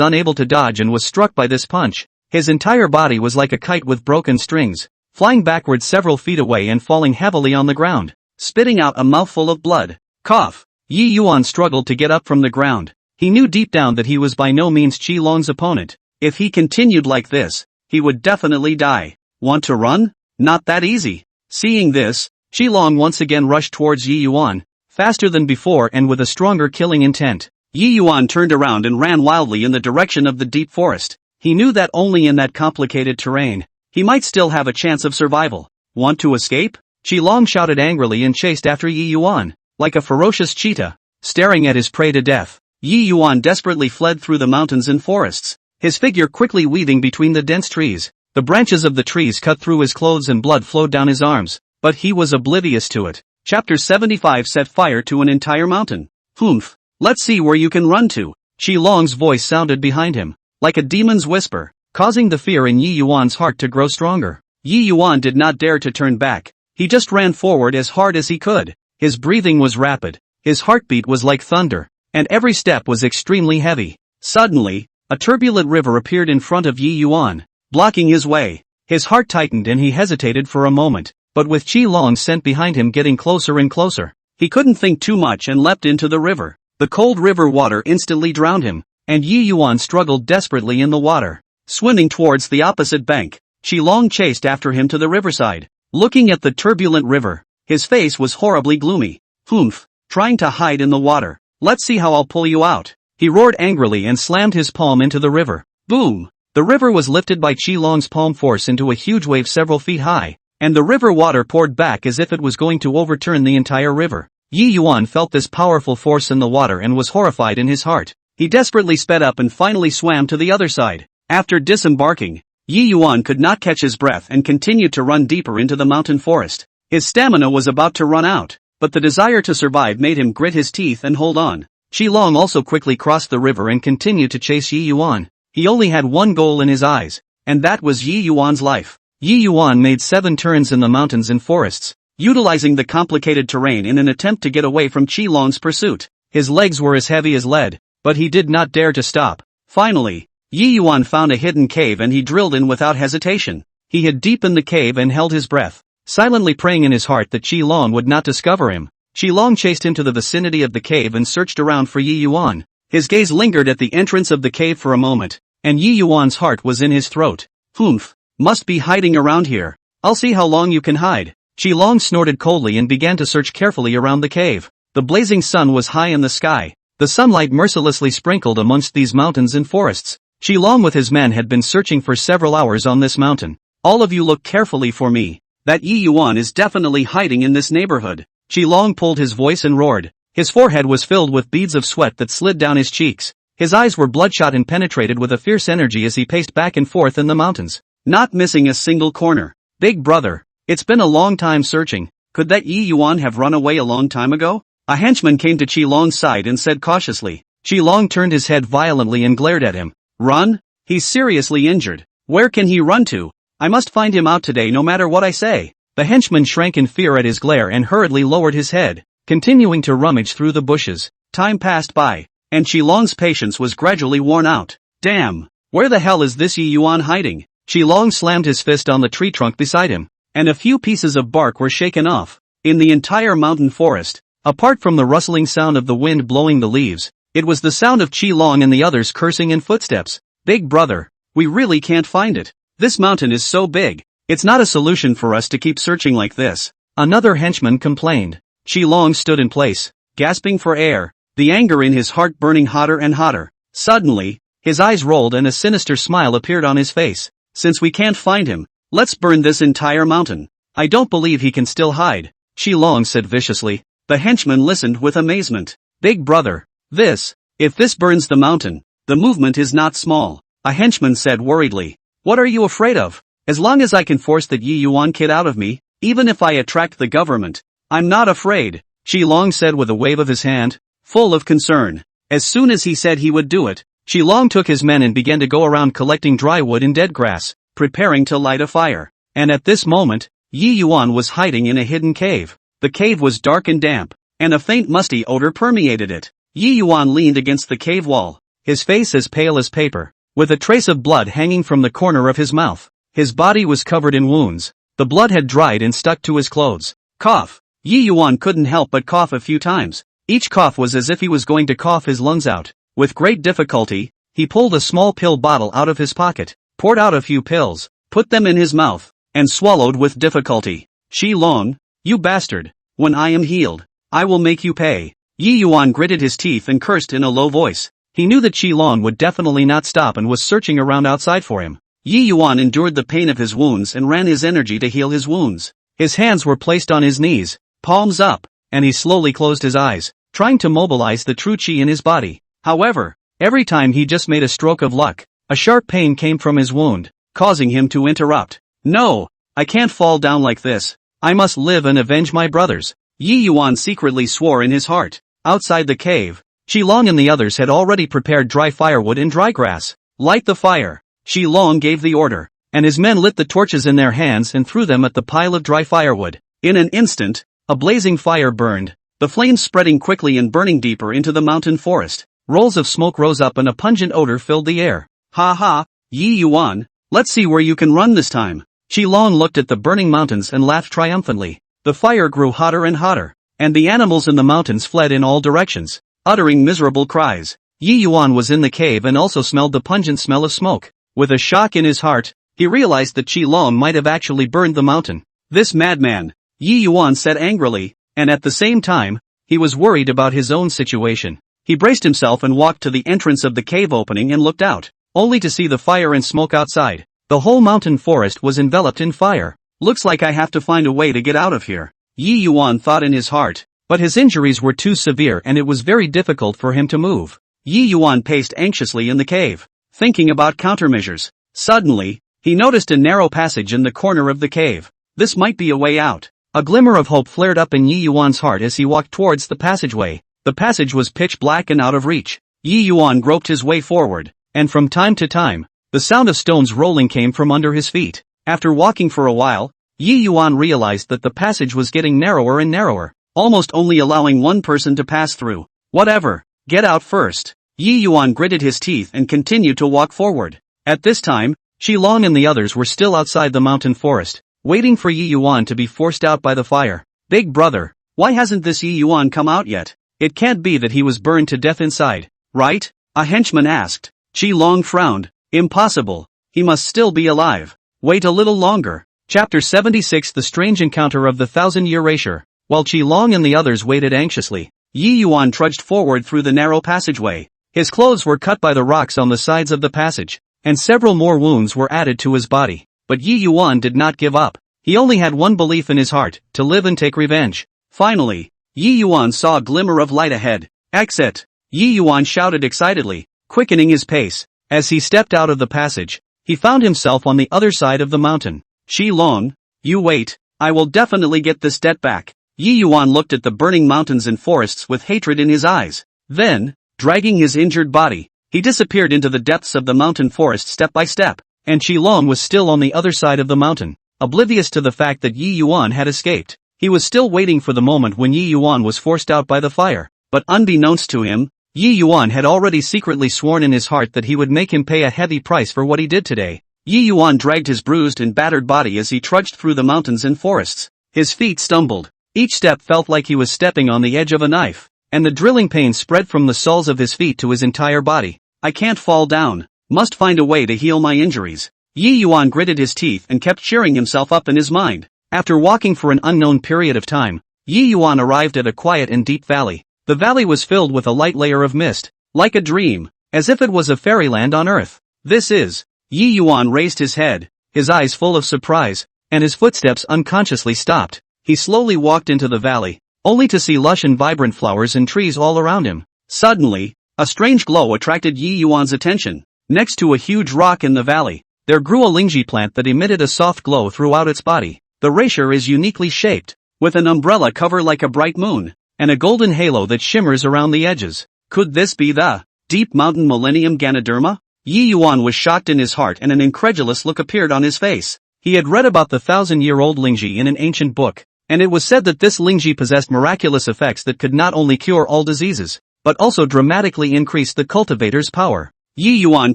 [SPEAKER 1] unable to dodge and was struck by this punch. His entire body was like a kite with broken strings, flying backwards several feet away and falling heavily on the ground, spitting out a mouthful of blood. Cough! Yi Yuan struggled to get up from the ground. He knew deep down that he was by no means Qilong's opponent. If he continued like this, he would definitely die. Want to run? Not that easy. Seeing this, Qilong once again rushed towards Yi Yuan, faster than before and with a stronger killing intent. Yi Yuan turned around and ran wildly in the direction of the deep forest. He knew that only in that complicated terrain, he might still have a chance of survival. Want to escape? Qilong shouted angrily and chased after Yi Yuan, like a ferocious cheetah, staring at his prey to death. Yi Yuan desperately fled through the mountains and forests, his figure quickly weaving between the dense trees. The branches of the trees cut through his clothes and blood flowed down his arms, but he was oblivious to it. Chapter 75 Set fire to an entire mountain. Humph, let's see where you can run to. Qilong's voice sounded behind him, like a demon's whisper, causing the fear in Yi Yuan's heart to grow stronger. Yi Yuan did not dare to turn back. He just ran forward as hard as he could. His breathing was rapid, his heartbeat was like thunder, and every step was extremely heavy. Suddenly, a turbulent river appeared in front of Yi Yuan, blocking his way. His heart tightened and he hesitated for a moment, but with Qilong's scent behind him getting closer and closer, he couldn't think too much and leapt into the river. The cold river water instantly drowned him, and Yi Yuan struggled desperately in the water. Swimming towards the opposite bank, Qilong chased after him to the riverside. Looking at the turbulent river, his face was horribly gloomy. Humph, trying to hide in the water. Let's see how I'll pull you out. He roared angrily and slammed his palm into the river. Boom! The river was lifted by Qilong's palm force into a huge wave several feet high, and the river water poured back as if it was going to overturn the entire river. Yi Yuan felt this powerful force in the water and was horrified in his heart. He desperately sped up and finally swam to the other side. After disembarking, Yi Yuan could not catch his breath and continued to run deeper into the mountain forest. His stamina was about to run out, but the desire to survive made him grit his teeth and hold on. Qilong also quickly crossed the river and continued to chase Yi Yuan. He only had one goal in his eyes, and that was Yi Yuan's life. Yi Yuan made 7 turns in the mountains and forests, utilizing the complicated terrain in an attempt to get away from Qilong's pursuit. His legs were as heavy as lead, but he did not dare to stop. Finally, Yi Yuan found a hidden cave and he drilled in without hesitation. He hid deep in the cave and held his breath, silently praying in his heart that Qilong would not discover him. Qilong chased him to the vicinity of the cave and searched around for Yi Yuan. His gaze lingered at the entrance of the cave for a moment, and Yi Yuan's heart was in his throat. Humph, must be hiding around here. I'll see how long you can hide. Qilong snorted coldly and began to search carefully around the cave. The blazing sun was high in the sky. The sunlight mercilessly sprinkled amongst these mountains and forests. Qilong with his men had been searching for several hours on this mountain. All of you look carefully for me. That Yi Yuan is definitely hiding in this neighborhood. Qilong pulled his voice and roared. His forehead was filled with beads of sweat that slid down his cheeks. His eyes were bloodshot and penetrated with a fierce energy as he paced back and forth in the mountains, not missing a single corner. Big brother, it's been a long time searching. Could that Yi Yuan have run away a long time ago? A henchman came to Qilong's side and said cautiously. Qilong turned his head violently and glared at him. Run? He's seriously injured. Where can he run to? I must find him out today no matter what I say. The henchman shrank in fear at his glare and hurriedly lowered his head. continuing to rummage through the bushes. Time passed by, and Qilong's patience was gradually worn out. Damn! Where the hell is this Yi Yuan hiding? Qilong slammed his fist on the tree trunk beside him, and a few pieces of bark were shaken off. In the entire mountain forest, apart from the rustling sound of the wind blowing the leaves, it was the sound of Qilong and the others cursing in footsteps. Big brother, we really can't find it. This mountain is so big, it's not a solution for us to keep searching like this. Another henchman complained. Qilong stood in place, gasping for air, the anger in his heart burning hotter and hotter. Suddenly, his eyes rolled and a sinister smile appeared on his face. Since we can't find him, let's burn this entire mountain. I don't believe he can still hide, Qilong said viciously. The henchman listened with amazement. Big brother, if this burns the mountain, the movement is not small, a henchman said worriedly. What are you afraid of? As long as I can force that Yi Yuan kid out of me, even if I attract the government, I'm not afraid, Qilong said with a wave of his hand, full of concern. As soon as he said he would do it, Qilong took his men and began to go around collecting dry wood and dead grass, preparing to light a fire. And at this moment, Yi Yuan was hiding in a hidden cave. The cave was dark and damp, and a faint musty odor permeated it. Yi Yuan leaned against the cave wall, his face as pale as paper, with a trace of blood hanging from the corner of his mouth. His body was covered in wounds. The blood had dried and stuck to his clothes. Cough. Yi Yuan couldn't help but cough a few times. Each cough was as if he was going to cough his lungs out. With great difficulty, he pulled a small pill bottle out of his pocket, poured out a few pills, put them in his mouth, and swallowed with difficulty. Qilong, you bastard, when I am healed, I will make you pay. Yi Yuan gritted his teeth and cursed in a low voice. He knew that Qilong would definitely not stop and was searching around outside for him. Yi Yuan endured the pain of his wounds and ran his energy to heal his wounds. His hands were placed on his knees, palms up, and he slowly closed his eyes, trying to mobilize the true qi in his body. However, every time he just made a stroke of luck, a sharp pain came from his wound, causing him to interrupt. No, I can't fall down like this. I must live and avenge my brothers. Yi Yuan secretly swore in his heart. Outside the cave, Qilong and the others had already prepared dry firewood and dry grass. Light the fire. Qilong gave the order, and his men lit the torches in their hands and threw them at the pile of dry firewood. In an instant, a blazing fire burned, the flames spreading quickly and burning deeper into the mountain forest. Rolls of smoke rose up and a pungent odor filled the air. Ha ha, Yi Yuan, let's see where you can run this time. Qilong looked at the burning mountains and laughed triumphantly. The fire grew hotter and hotter, and the animals in the mountains fled in all directions, uttering miserable cries. Yi Yuan was in the cave and also smelled the pungent smell of smoke. With a shock in his heart, he realized that Qilong might have actually burned the mountain. This madman, Yi Yuan said angrily, and at the same time, he was worried about his own situation. He braced himself and walked to the entrance of the cave opening and looked out, only to see the fire and smoke outside. The whole mountain forest was enveloped in fire. Looks like I have to find a way to get out of here, Yi Yuan thought in his heart, but his injuries were too severe and it was very difficult for him to move. Yi Yuan paced anxiously in the cave, thinking about countermeasures. Suddenly, he noticed a narrow passage in the corner of the cave. This might be a way out. A glimmer of hope flared up in Yi Yuan's heart as he walked towards the passageway. The passage was pitch black and out of reach. Yi Yuan groped his way forward, and from time to time, the sound of stones rolling came from under his feet. After walking for a while, Yi Yuan realized that the passage was getting narrower and narrower, almost only allowing one person to pass through. Whatever, get out first. Yi Yuan gritted his teeth and continued to walk forward. At this time, Qilong and the others were still outside the mountain forest, waiting for Yi Yuan to be forced out by the fire. Big brother, why hasn't this Yi Yuan come out yet? It can't be that he was burned to death inside, right? A henchman asked. Qilong frowned. Impossible. He must still be alive. Wait a little longer. Chapter 76 The Strange Encounter of the Thousand-Year Erasure. While Qilong and the others waited anxiously, Yi Yuan trudged forward through the narrow passageway. His clothes were cut by the rocks on the sides of the passage, and several more wounds were added to his body. But Yi Yuan did not give up. He only had one belief in his heart, to live and take revenge. Finally, Yi Yuan saw a glimmer of light ahead. Exit! Yi Yuan shouted excitedly, quickening his pace. As he stepped out of the passage, he found himself on the other side of the mountain. Qilong, you wait, I will definitely get this debt back. Yi Yuan looked at the burning mountains and forests with hatred in his eyes. Then, dragging his injured body, he disappeared into the depths of the mountain forest step by step, and Qilong was still on the other side of the mountain, oblivious to the fact that Yi Yuan had escaped. He was still waiting for the moment when Yi Yuan was forced out by the fire, but unbeknownst to him, Yi Yuan had already secretly sworn in his heart that he would make him pay a heavy price for what he did today. Yi Yuan dragged his bruised and battered body as he trudged through the mountains and forests. His feet stumbled. Each step felt like he was stepping on the edge of a knife, and the drilling pain spread from the soles of his feet to his entire body. I can't fall down. Must find a way to heal my injuries. Yi Yuan gritted his teeth and kept cheering himself up in his mind. After walking for an unknown period of time, Yi Yuan arrived at a quiet and deep valley. The valley was filled with a light layer of mist, like a dream, as if it was a fairyland on earth. This is. Yi Yuan raised his head, his eyes full of surprise, and his footsteps unconsciously stopped. He slowly walked into the valley, only to see lush and vibrant flowers and trees all around him. Suddenly, a strange glow attracted Yi Yuan's attention. Next to a huge rock in the valley, there grew a lingji plant that emitted a soft glow throughout its body. The rasher is uniquely shaped, with an umbrella cover like a bright moon, and a golden halo that shimmers around the edges. Could this be the deep mountain millennium Ganoderma? Yi Yuan was shocked in his heart and an incredulous look appeared on his face. He had read about the 1,000-year-old lingji in an ancient book, and it was said that this lingji possessed miraculous effects that could not only cure all diseases, but also dramatically increase the cultivator's power. Yi Yuan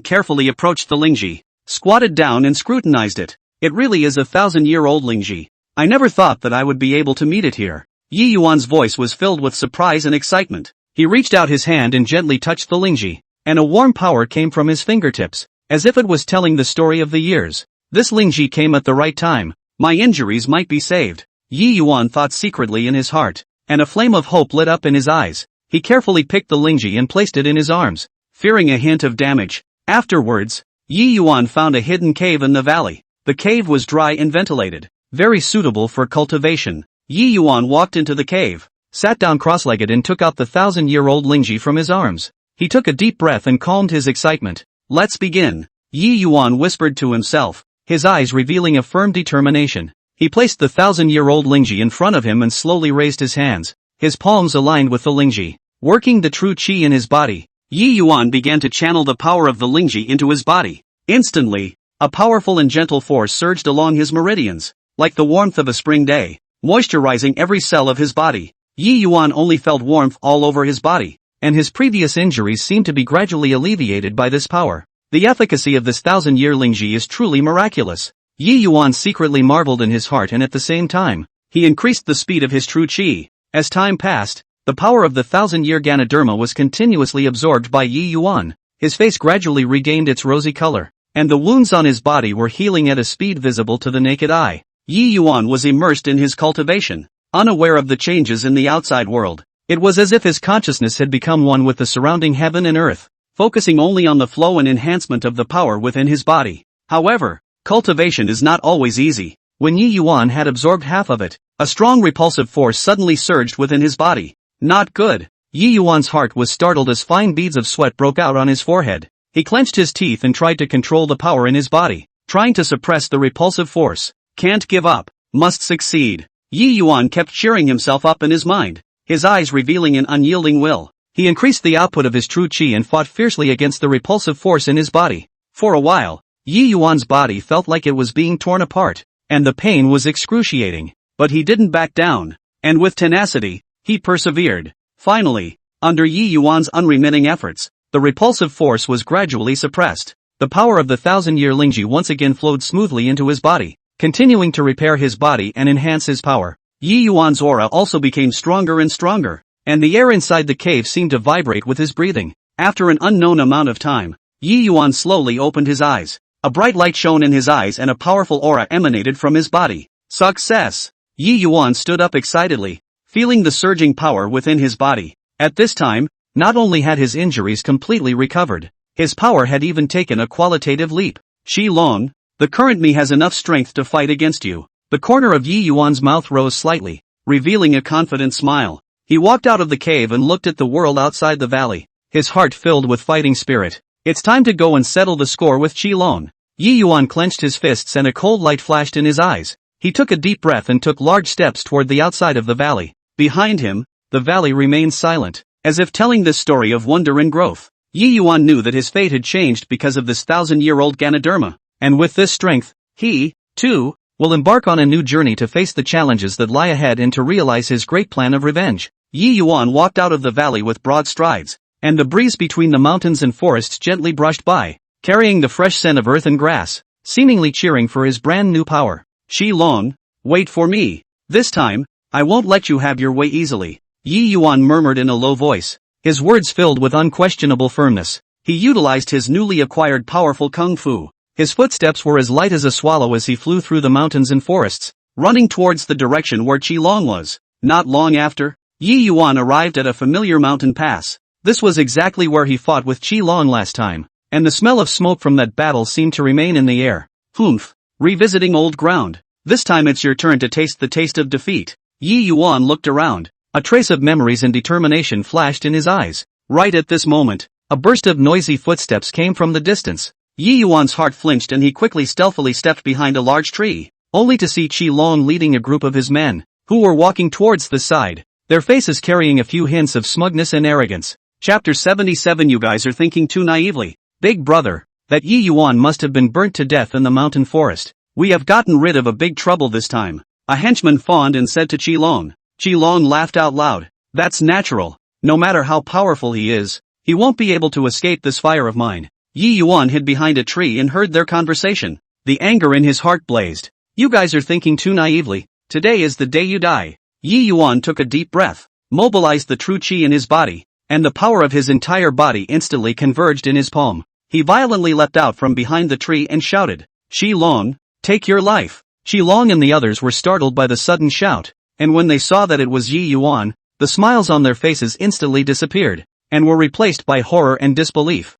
[SPEAKER 1] carefully approached the lingji, squatted down and scrutinized it. It really is a 1,000-year-old lingji. I never thought that I would be able to meet it here. Yi Yuan's voice was filled with surprise and excitement. He reached out his hand and gently touched the lingji, and a warm power came from his fingertips, as if it was telling the story of the years. This lingji came at the right time. My injuries might be saved. Yi Yuan thought secretly in his heart, and a flame of hope lit up in his eyes. He carefully picked the lingji and placed it in his arms, fearing a hint of damage. Afterwards, Yi Yuan found a hidden cave in the valley. The cave was dry and ventilated, very suitable for cultivation. Yi Yuan walked into the cave, sat down cross-legged and took out the 1,000-year-old lingji from his arms. He took a deep breath and calmed his excitement. Let's begin, Yi Yuan whispered to himself, his eyes revealing a firm determination. He placed the 1,000-year-old lingji in front of him and slowly raised his hands, his palms aligned with the lingji. Working the true qi in his body, Yi Yuan began to channel the power of the lingji into his body. Instantly, a powerful and gentle force surged along his meridians, like the warmth of a spring day, moisturizing every cell of his body. Yi Yuan only felt warmth all over his body, and his previous injuries seemed to be gradually alleviated by this power. The efficacy of this 1,000-year lingji is truly miraculous. Yi Yuan secretly marveled in his heart, and at the same time, he increased the speed of his true qi. As time passed, the power of the 1,000-year Ganoderma was continuously absorbed by Yi Yuan. His face gradually regained its rosy color, and the wounds on his body were healing at a speed visible to the naked eye. Yi Yuan was immersed in his cultivation, unaware of the changes in the outside world. It was as if his consciousness had become one with the surrounding heaven and earth, focusing only on the flow and enhancement of the power within his body. However, cultivation is not always easy. When Yi Yuan had absorbed half of it, a strong repulsive force suddenly surged within his body. Not good. Yi Yuan's heart was startled as fine beads of sweat broke out on his forehead. He clenched his teeth and tried to control the power in his body, trying to suppress the repulsive force. Can't give up. Must succeed. Yi Yuan kept cheering himself up in his mind, his eyes revealing an unyielding will. He increased the output of his true qi and fought fiercely against the repulsive force in his body. For a while, Yi Yuan's body felt like it was being torn apart, and the pain was excruciating. But he didn't back down, and with tenacity, he persevered. Finally, under Yi Yuan's unremitting efforts, the repulsive force was gradually suppressed. The power of the 1,000-year lingji once again flowed smoothly into his body, continuing to repair his body and enhance his power. Yi Yuan's aura also became stronger and stronger, and the air inside the cave seemed to vibrate with his breathing. After an unknown amount of time, Yi Yuan slowly opened his eyes. A bright light shone in his eyes and a powerful aura emanated from his body. Success! Yi Yuan stood up excitedly, feeling the surging power within his body. At this time, not only had his injuries completely recovered, his power had even taken a qualitative leap. Qi Long, the current me has enough strength to fight against you. The corner of Yi Yuan's mouth rose slightly, revealing a confident smile. He walked out of the cave and looked at the world outside the valley, his heart filled with fighting spirit. It's time to go and settle the score with Qi Long. Yi Yuan clenched his fists and a cold light flashed in his eyes. He took a deep breath and took large steps toward the outside of the valley. Behind him, the valley remained silent, as if telling this story of wonder and growth. Yi Yuan knew that his fate had changed because of this 1,000-year-old Ganoderma, and with this strength, he, too, will embark on a new journey to face the challenges that lie ahead and to realize his great plan of revenge. Yi Yuan walked out of the valley with broad strides, and the breeze between the mountains and forests gently brushed by, carrying the fresh scent of earth and grass, seemingly cheering for his brand new power. Qi Long, wait for me. This time, I won't let you have your way easily, Yi Yuan murmured in a low voice, his words filled with unquestionable firmness. He utilized his newly acquired powerful kung fu. His footsteps were as light as a swallow as he flew through the mountains and forests, running towards the direction where Qi Long was. Not long after, Yi Yuan arrived at a familiar mountain pass. This was exactly where he fought with Qi Long last time, and the smell of smoke from that battle seemed to remain in the air. Humph, revisiting old ground. This time it's your turn to taste the taste of defeat. Yi Yuan looked around. A trace of memories and determination flashed in his eyes. Right at this moment, a burst of noisy footsteps came from the distance. Yi Yuan's heart flinched and he quickly stealthily stepped behind a large tree, only to see Qi Long leading a group of his men, who were walking towards the side, their faces carrying a few hints of smugness and arrogance. Chapter 77. You guys are thinking too naively. Big brother, that Yi Yuan must have been burnt to death in the mountain forest. We have gotten rid of a big trouble this time. A henchman fawned and said to Qi Long. Qi Long laughed out loud. That's natural. No matter how powerful he is, he won't be able to escape this fire of mine. Yi Yuan hid behind a tree and heard their conversation. The anger in his heart blazed. You guys are thinking too naively. Today is the day you die. Yi Yuan took a deep breath, mobilized the true qi in his body, and the power of his entire body instantly converged in his palm. He violently leapt out from behind the tree and shouted, Qi Long, take your life. Qi Long and the others were startled by the sudden shout, and when they saw that it was Yi Yuan, the smiles on their faces instantly disappeared, and were replaced by horror and disbelief.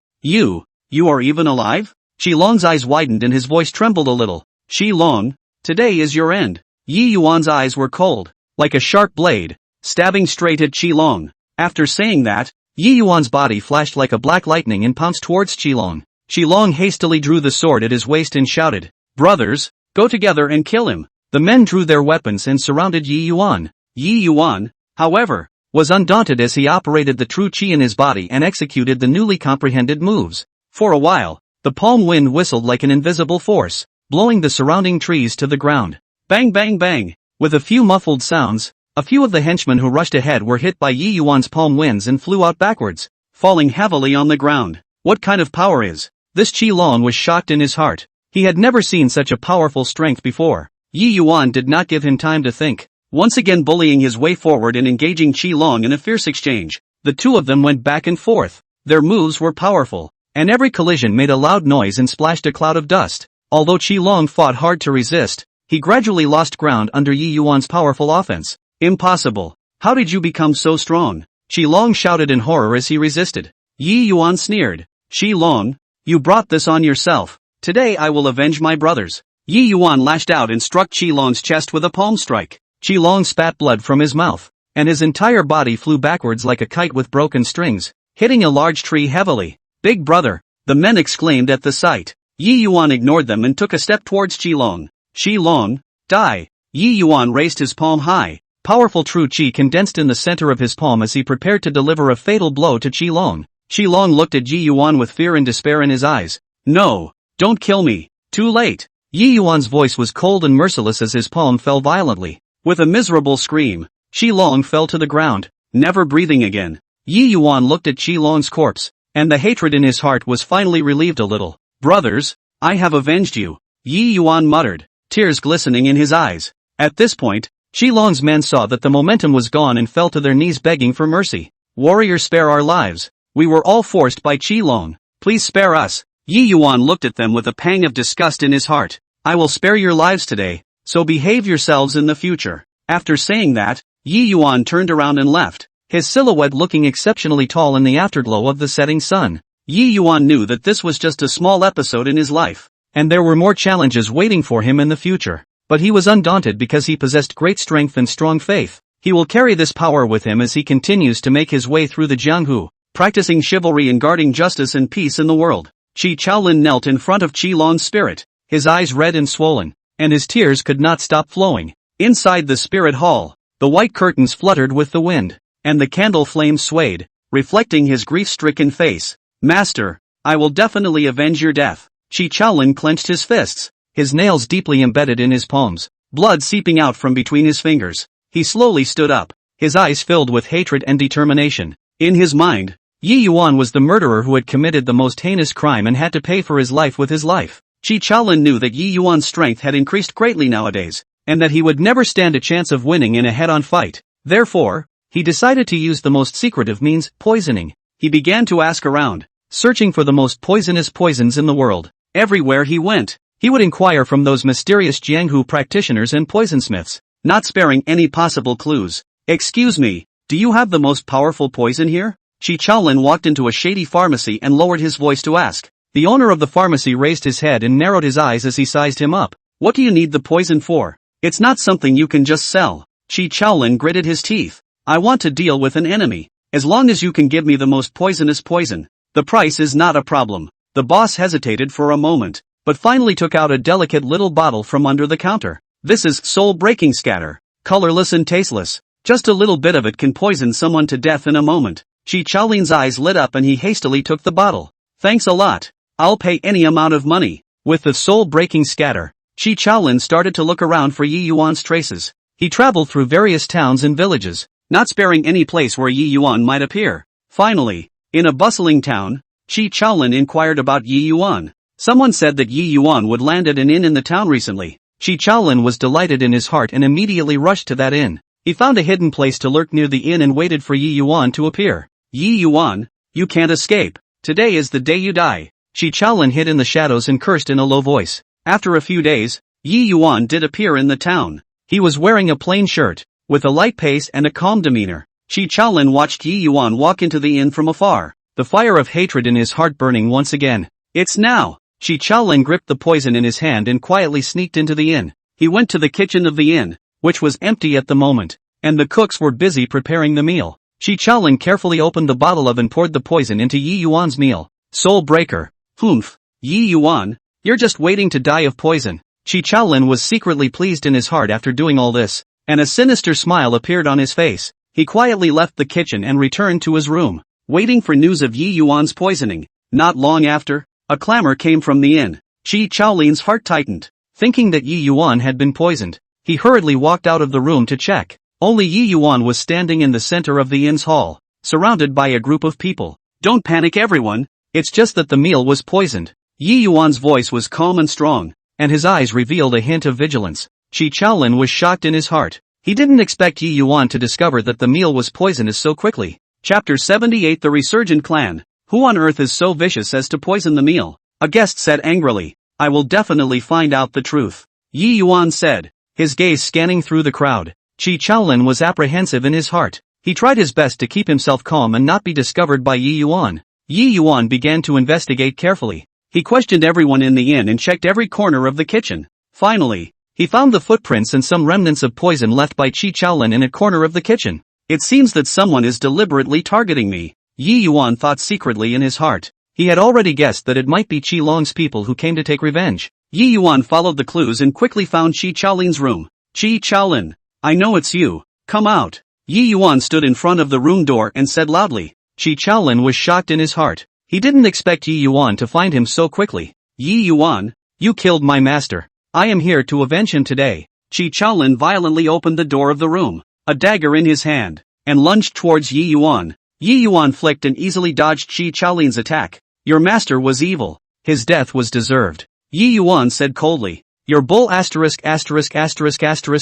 [SPEAKER 1] You are even alive? Qi Long's eyes widened and his voice trembled a little. Qi Long, today is your end. Yi Yuan's eyes were cold, like a sharp blade, stabbing straight at Qi Long. After saying that, Yi Yuan's body flashed like a black lightning and pounced towards Qi Long. Qi Long hastily drew the sword at his waist and shouted, Brothers, go together and kill him. The men drew their weapons and surrounded Yi Yuan. Yi Yuan, however, was undaunted as he operated the true qi in his body and executed the newly comprehended moves. For a while, the palm wind whistled like an invisible force, blowing the surrounding trees to the ground. Bang bang bang! With a few muffled sounds, a few of the henchmen who rushed ahead were hit by Yi Yuan's palm winds and flew out backwards, falling heavily on the ground. What kind of power is this? Qi Long was shocked in his heart. He had never seen such a powerful strength before. Yi Yuan did not give him time to think. Once again bullying his way forward and engaging Qi Long in a fierce exchange, the two of them went back and forth. Their moves were powerful, and every collision made a loud noise and splashed a cloud of dust. Although Qi Long fought hard to resist, he gradually lost ground under Yi Yuan's powerful offense. Impossible! How did you become so strong? Qi Long shouted in horror as he resisted. Yi Yuan sneered. Qi Long, you brought this on yourself. Today I will avenge my brothers. Yi Yuan lashed out and struck Qi Long's chest with a palm strike. Qi Long spat blood from his mouth, and his entire body flew backwards like a kite with broken strings, hitting a large tree heavily. Big brother! The men exclaimed at the sight. Yi Yuan ignored them and took a step towards Qi Long. Qi Long, die! Yi Yuan raised his palm high. Powerful true qi condensed in the center of his palm as he prepared to deliver a fatal blow to Qi Long. Qi Long looked at Yi Yuan with fear and despair in his eyes. No! Don't kill me! Too late! Yi Yuan's voice was cold and merciless as his palm fell violently. With a miserable scream, Qi Long fell to the ground, never breathing again. Yi Yuan looked at Qi Long's corpse, and the hatred in his heart was finally relieved a little. Brothers, I have avenged you, Yi Yuan muttered, tears glistening in his eyes. At this point, Qi Long's men saw that the momentum was gone and fell to their knees begging for mercy. Warrior, spare our lives. We were all forced by Qi Long. Please spare us. Yi Yuan looked at them with a pang of disgust in his heart. I will spare your lives today, so behave yourselves in the future. After saying that, Yi Yuan turned around and left, his silhouette looking exceptionally tall in the afterglow of the setting sun. Yi Yuan knew that this was just a small episode in his life, and there were more challenges waiting for him in the future. But he was undaunted because he possessed great strength and strong faith. He will carry this power with him as he continues to make his way through the Jianghu, practicing chivalry and guarding justice and peace in the world. Qi Chaolin knelt in front of Qi Long's spirit, his eyes red and swollen, and his tears could not stop flowing. Inside the spirit hall, the white curtains fluttered with the wind, and the candle flames swayed, reflecting his grief-stricken face. Master, I will definitely avenge your death. Qi Chaolin clenched his fists, his nails deeply embedded in his palms, blood seeping out from between his fingers. He slowly stood up, his eyes filled with hatred and determination. In his mind, Yi Yuan was the murderer who had committed the most heinous crime and had to pay for his life with his life. Chi Chaolin knew that Yi Yuan's strength had increased greatly nowadays, and that he would never stand a chance of winning in a head-on fight. Therefore, he decided to use the most secretive means, poisoning. He began to ask around, searching for the most poisonous poisons in the world. Everywhere he went, he would inquire from those mysterious Jianghu practitioners and poisonsmiths, not sparing any possible clues. "Excuse me, do you have the most powerful poison here?" Chi Chaolin walked into a shady pharmacy and lowered his voice to ask. The owner of the pharmacy raised his head and narrowed his eyes as he sized him up. "What do you need the poison for? It's not something you can just sell." Chi Chaolin gritted his teeth. "I want to deal with an enemy. As long as you can give me the most poisonous poison, the price is not a problem." The boss hesitated for a moment, but finally took out a delicate little bottle from under the counter. "This is soul-breaking scatter. Colorless and tasteless. Just a little bit of it can poison someone to death in a moment." Chi Chaolin's eyes lit up and he hastily took the bottle. "Thanks a lot. I'll pay any amount of money." With the soul-breaking scatter, Chi Chaolin started to look around for Yi Yuan's traces. He traveled through various towns and villages, not sparing any place where Yi Yuan might appear. Finally, in a bustling town, Chi Chaolin inquired about Yi Yuan. Someone said that Yi Yuan would land at an inn in the town recently. Chi Chaolin was delighted in his heart and immediately rushed to that inn. He found a hidden place to lurk near the inn and waited for Yi Yuan to appear. "Yi Yuan, you can't escape. Today is the day you die." Chi Chaolin hid in the shadows and cursed in a low voice. After a few days, Yi Yuan did appear in the town. He was wearing a plain shirt, with a light pace and a calm demeanor. Chi Chaolin watched Yi Yuan walk into the inn from afar, the fire of hatred in his heart burning once again. "It's now." Chi Chaolin gripped the poison in his hand and quietly sneaked into the inn. He went to the kitchen of the inn, which was empty at the moment, and the cooks were busy preparing the meal. Chi Chaolin carefully opened the bottle of and poured the poison into Yi Yuan's meal. "Soul breaker. Humph. Yi Yuan, you're just waiting to die of poison." Chi Chaolin was secretly pleased in his heart after doing all this, and a sinister smile appeared on his face. He quietly left the kitchen and returned to his room, waiting for news of Yi Yuan's poisoning. Not long after, a clamor came from the inn. Chi Chaolin's heart tightened. Thinking that Yi Yuan had been poisoned, he hurriedly walked out of the room to check. Only Yi Yuan was standing in the center of the inn's hall, surrounded by a group of people. "Don't panic everyone, it's just that the meal was poisoned." Yi Yuan's voice was calm and strong, and his eyes revealed a hint of vigilance. Chi Chaolin was shocked in his heart. He didn't expect Yi Yuan to discover that the meal was poisonous so quickly. Chapter 78 The Resurgent Clan. Who on earth is so vicious as to poison the meal? A guest said angrily. "I will definitely find out the truth," Yi Yuan said, his gaze scanning through the crowd. Chi Chaolin was apprehensive in his heart. He tried his best to keep himself calm and not be discovered by Yi Yuan. Yi Yuan began to investigate carefully. He questioned everyone in the inn and checked every corner of the kitchen. Finally, he found the footprints and some remnants of poison left by Chi Chaolin in a corner of the kitchen. "It seems that someone is deliberately targeting me," Yi Yuan thought secretly in his heart. He had already guessed that it might be Qi Long's people who came to take revenge. Yi Yuan followed the clues and quickly found Chi Chaolin's room. "Chi Chaolin, I know it's you. Come out." Yi Yuan stood in front of the room door and said loudly. Chi Chaolin was shocked in his heart. He didn't expect Yi Yuan to find him so quickly. "Yi Yuan, you killed my master. I am here to avenge him today." Chi Chaolin violently opened the door of the room, a dagger in his hand, and lunged towards Yi Yuan. Yi Yuan flicked and easily dodged Chi Chaolin's attack. "Your master was evil. His death was deserved," Yi Yuan said coldly. "Your bull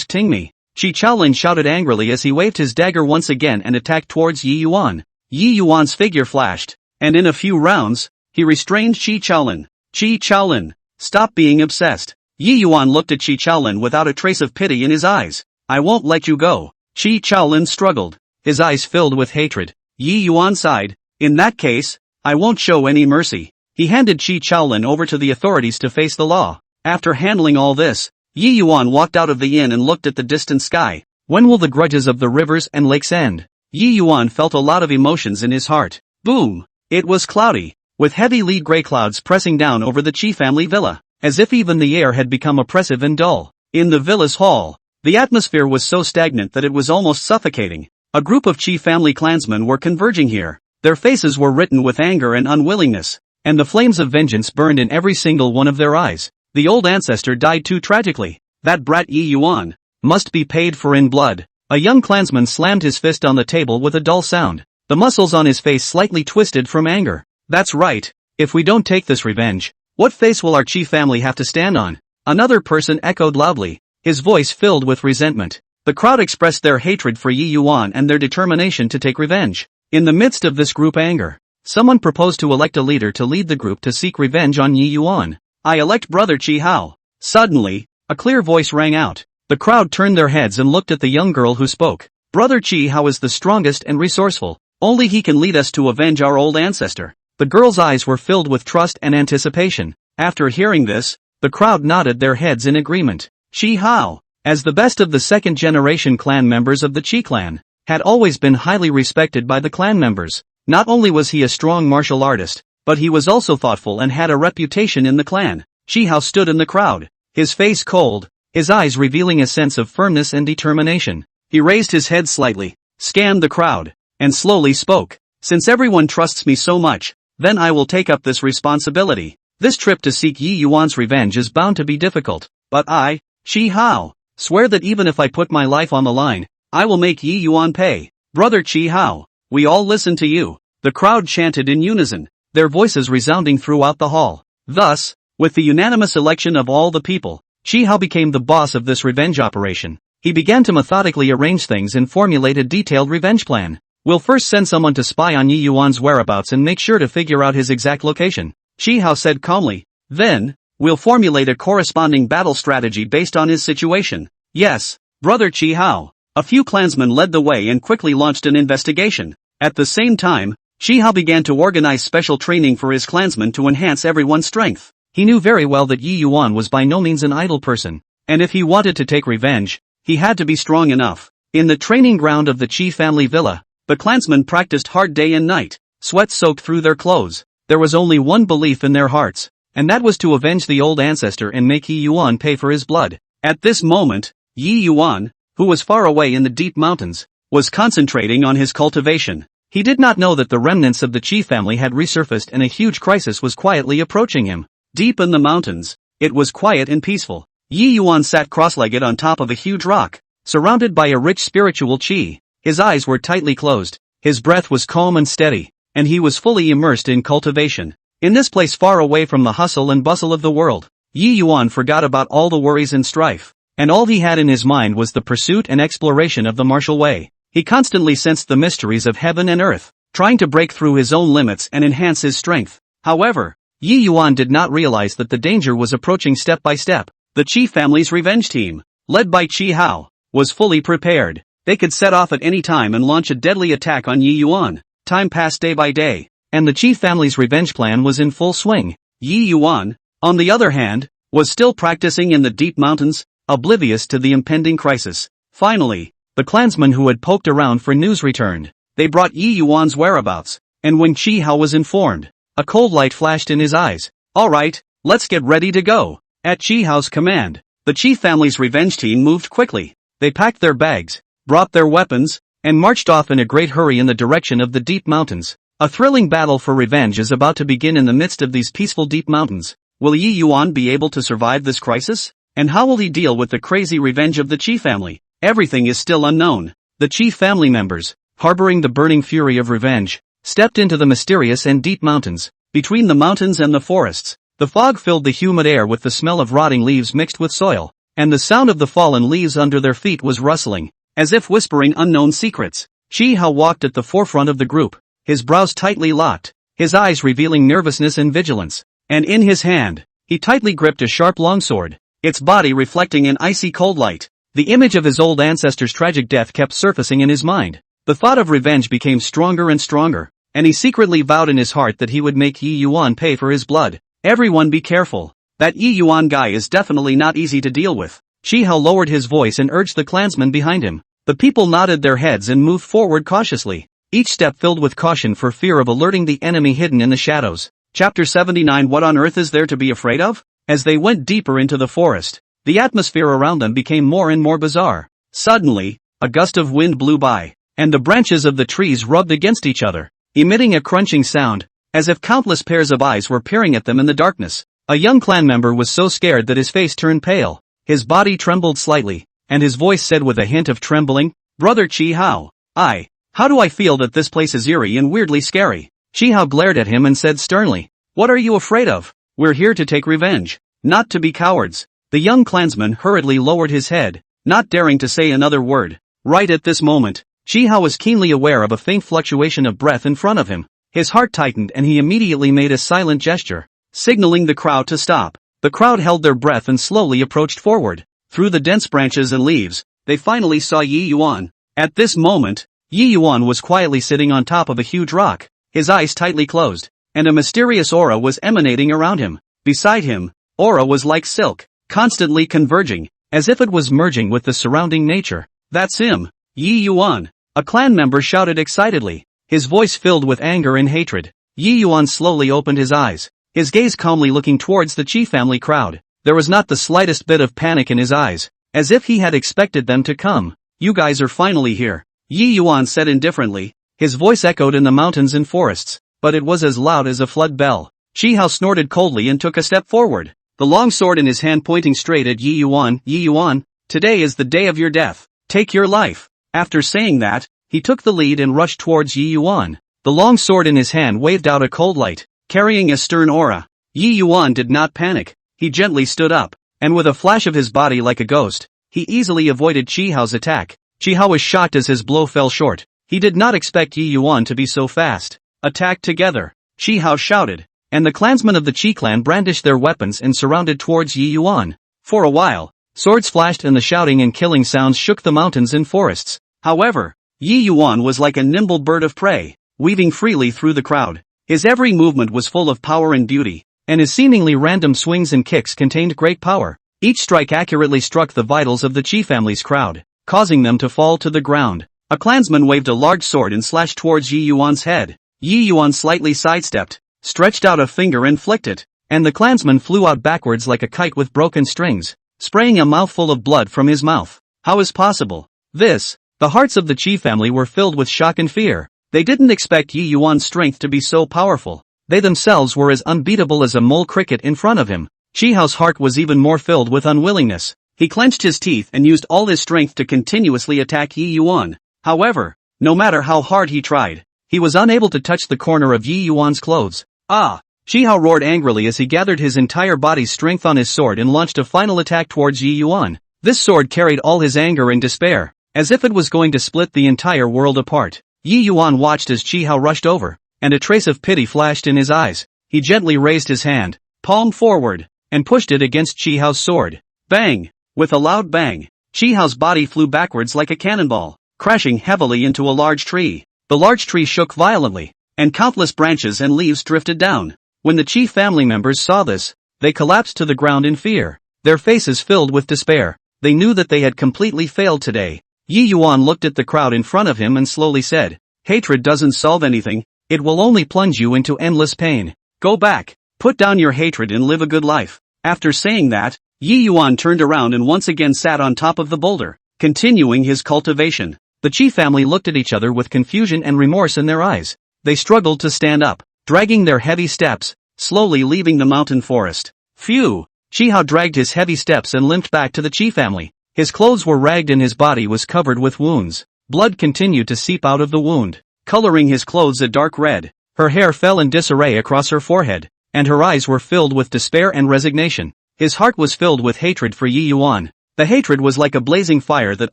[SPEAKER 1] ting me." Chi Chaolin shouted angrily as he waved his dagger once again and attacked towards Yi Yuan. Yi Yuan's figure flashed, and in a few rounds, he restrained Chi Chaolin. "Chi Chaolin, stop being obsessed." Yi Yuan looked at Chi Chaolin without a trace of pity in his eyes. "I won't let you go." Chi Chaolin struggled, his eyes filled with hatred. Yi Yuan sighed. "In that case, I won't show any mercy." He handed Chi Chaolin over to the authorities to face the law. After handling all this, Yi Yuan walked out of the inn and looked at the distant sky. When will the grudges of the rivers and lakes end? Yi Yuan felt a lot of emotions in his heart. Boom! It was cloudy, with heavy lead gray clouds pressing down over the Qi family villa, as if even the air had become oppressive and dull. In the villa's hall, the atmosphere was so stagnant that it was almost suffocating. A group of Qi family clansmen were converging here. Their faces were written with anger and unwillingness, and the flames of vengeance burned in every single one of their eyes. The old ancestor died too tragically. That brat Yi Yuan must be paid for in blood. A young clansman slammed his fist on the table with a dull sound. The muscles on his face slightly twisted from anger. That's right. If we don't take this revenge, what face will our Qi family have to stand on? Another person echoed loudly, his voice filled with resentment. The crowd expressed their hatred for Yi Yuan and their determination to take revenge. In the midst of this group anger, someone proposed to elect a leader to lead the group to seek revenge on Yi Yuan. I elect Brother Qi Hao. Suddenly, a clear voice rang out. The crowd turned their heads and looked at the young girl who spoke. Brother Qi Hao is the strongest and resourceful. Only he can lead us to avenge our old ancestor. The girl's eyes were filled with trust and anticipation. After hearing this, the crowd nodded their heads in agreement. Qi Hao, as the best of the second-generation clan members of the Qi clan, had always been highly respected by the clan members. Not only was he a strong martial artist, but he was also thoughtful and had a reputation in the clan. Qi Hao stood in the crowd, his face cold, his eyes revealing a sense of firmness and determination. He raised his head slightly, scanned the crowd, and slowly spoke. Since everyone trusts me so much, then I will take up this responsibility. This trip to seek Yi Yuan's revenge is bound to be difficult, but I, Qi Hao, swear that even if I put my life on the line, I will make Yi Yuan pay. Brother Qi Hao, we all listen to you. The crowd chanted in unison, their voices resounding throughout the hall. Thus, with the unanimous election of all the people, Qi Hao became the boss of this revenge operation. He began to methodically arrange things and formulate a detailed revenge plan. We'll first send someone to spy on Yi Yuan's whereabouts and make sure to figure out his exact location, Qi Hao said calmly. Then, we'll formulate a corresponding battle strategy based on his situation. Yes, Brother Qi Hao. A few clansmen led the way and quickly launched an investigation. At the same time, Qi Hao began to organize special training for his clansmen to enhance everyone's strength. He knew very well that Yi Yuan was by no means an idle person, and if he wanted to take revenge, he had to be strong enough. In the training ground of the Qi family villa, the clansmen practiced hard day and night. Sweat soaked through their clothes. There was only one belief in their hearts, and that was to avenge the old ancestor and make Yi Yuan pay for his blood. At this moment, Yi Yuan, who was far away in the deep mountains, was concentrating on his cultivation. He did not know that the remnants of the Qi family had resurfaced and a huge crisis was quietly approaching him. Deep in the mountains, it was quiet and peaceful. Yi Yuan sat cross-legged on top of a huge rock, surrounded by a rich spiritual qi. His eyes were tightly closed, his breath was calm and steady, and he was fully immersed in cultivation. In this place far away from the hustle and bustle of the world, Yi Yuan forgot about all the worries and strife, and all he had in his mind was the pursuit and exploration of the martial way. He constantly sensed the mysteries of heaven and earth, trying to break through his own limits and enhance his strength. However, Yi Yuan did not realize that the danger was approaching step by step. The Qi family's revenge team, led by Qi Hao, was fully prepared. They could set off at any time and launch a deadly attack on Yi Yuan. Time passed day by day, and the Qi family's revenge plan was in full swing. Yi Yuan, on the other hand, was still practicing in the deep mountains, oblivious to the impending crisis. Finally, the clansmen who had poked around for news returned. They brought Yi Yuan's whereabouts, and when Qi Hao was informed, a cold light flashed in his eyes. All right, let's get ready to go. At Qi Hao's command, the Qi family's revenge team moved quickly. They packed their bags, brought their weapons, and marched off in a great hurry in the direction of the deep mountains. A thrilling battle for revenge is about to begin in the midst of these peaceful deep mountains. Will Yi Yuan be able to survive this crisis? And how will he deal with the crazy revenge of the Qi family? Everything is still unknown. The Qi family members, harboring the burning fury of revenge, stepped into the mysterious and deep mountains. Between the mountains and the forests, the fog filled the humid air with the smell of rotting leaves mixed with soil, and the sound of the fallen leaves under their feet was rustling, as if whispering unknown secrets. Qi Hao walked at the forefront of the group, his brows tightly locked, his eyes revealing nervousness and vigilance, and in his hand, he tightly gripped a sharp longsword, its body reflecting an icy cold light. The image of his old ancestor's tragic death kept surfacing in his mind. The thought of revenge became stronger and stronger, and he secretly vowed in his heart that he would make Yi Yuan pay for his blood. Everyone be careful. That Yi Yuan guy is definitely not easy to deal with. Qi Hao lowered his voice and urged the clansmen behind him. The people nodded their heads and moved forward cautiously, each step filled with caution for fear of alerting the enemy hidden in the shadows. Chapter 79. What on earth is there to be afraid of? As they went deeper into the forest, the atmosphere around them became more and more bizarre. Suddenly, a gust of wind blew by, and the branches of the trees rubbed against each other, emitting a crunching sound, as if countless pairs of eyes were peering at them in the darkness. A young clan member was so scared that his face turned pale, his body trembled slightly, and his voice said with a hint of trembling, "Brother Chi Hao, how do I feel that this place is eerie and weirdly scary?" Chi Hao glared at him and said sternly, "What are you afraid of? We're here to take revenge, not to be cowards." The young clansman hurriedly lowered his head, not daring to say another word. Right at this moment, Chi Hao was keenly aware of a faint fluctuation of breath in front of him. His heart tightened and he immediately made a silent gesture, signaling the crowd to stop. The crowd held their breath and slowly approached forward. Through the dense branches and leaves, they finally saw Yi Yuan. At this moment, Yi Yuan was quietly sitting on top of a huge rock, his eyes tightly closed, and a mysterious aura was emanating around him. Beside him, aura was like silk, constantly converging, as if it was merging with the surrounding nature. "That's him, Yi Yuan," a clan member shouted excitedly, his voice filled with anger and hatred. Yi Yuan slowly opened his eyes, his gaze calmly looking towards the Qi family crowd. There was not the slightest bit of panic in his eyes, as if he had expected them to come. "You guys are finally here," Yi Yuan said indifferently. His voice echoed in the mountains and forests, but it was as loud as a flood bell. Chi Hao snorted coldly and took a step forward, the long sword in his hand pointing straight at Yi Yuan. "Yi Yuan, today is the day of your death. Take your life." After saying that, he took the lead and rushed towards Yi Yuan. The long sword in his hand waved out a cold light, carrying a stern aura. Yi Yuan did not panic. He gently stood up, and with a flash of his body like a ghost, he easily avoided Chi Hao's attack. Chi Hao was shocked as his blow fell short. He did not expect Yi Yuan to be so fast. "Attack together!" Chi Hao shouted, and the clansmen of the Qi clan brandished their weapons and surrounded towards Yi Yuan. For a while, swords flashed and the shouting and killing sounds shook the mountains and forests. However, Yi Yuan was like a nimble bird of prey, weaving freely through the crowd. His every movement was full of power and beauty, and his seemingly random swings and kicks contained great power. Each strike accurately struck the vitals of the Qi family's crowd, causing them to fall to the ground. A clansman waved a large sword and slashed towards Yi Yuan's head. Yi Yuan slightly sidestepped, stretched out a finger and flicked it, and the clansman flew out backwards like a kite with broken strings, spraying a mouthful of blood from his mouth. How is possible this? The hearts of the Qi family were filled with shock and fear. They didn't expect Yi Yuan's strength to be so powerful. They themselves were as unbeatable as a mole cricket in front of him. Chi Hao's heart was even more filled with unwillingness. He clenched his teeth and used all his strength to continuously attack Yi Yuan. However, no matter how hard he tried, he was unable to touch the corner of Yi Yuan's clothes. "Ah!" Chi Hao roared angrily as he gathered his entire body's strength on his sword and launched a final attack towards Yi Yuan. This sword carried all his anger and despair, as if it was going to split the entire world apart. Yi Yuan watched as Chi Hao rushed over, and a trace of pity flashed in his eyes. He gently raised his hand, palm forward, and pushed it against Chi Hao's sword. Bang! With a loud bang, Chi Hao's body flew backwards like a cannonball, crashing heavily into a large tree. The large tree shook violently, and countless branches and leaves drifted down. When the Qi family members saw this, they collapsed to the ground in fear, their faces filled with despair. They knew that they had completely failed today. Yi Yuan looked at the crowd in front of him and slowly said, "Hatred doesn't solve anything, it will only plunge you into endless pain. Go back, put down your hatred and live a good life." After saying that, Yi Yuan turned around and once again sat on top of the boulder, continuing his cultivation. The Qi family looked at each other with confusion and remorse in their eyes. They struggled to stand up, dragging their heavy steps, slowly leaving the mountain forest. Phew! Chi Hao dragged his heavy steps and limped back to the Qi family. His clothes were ragged and his body was covered with wounds. Blood continued to seep out of the wound, coloring his clothes a dark red. Her hair fell in disarray across her forehead, and her eyes were filled with despair and resignation. His heart was filled with hatred for Yi Yuan. The hatred was like a blazing fire that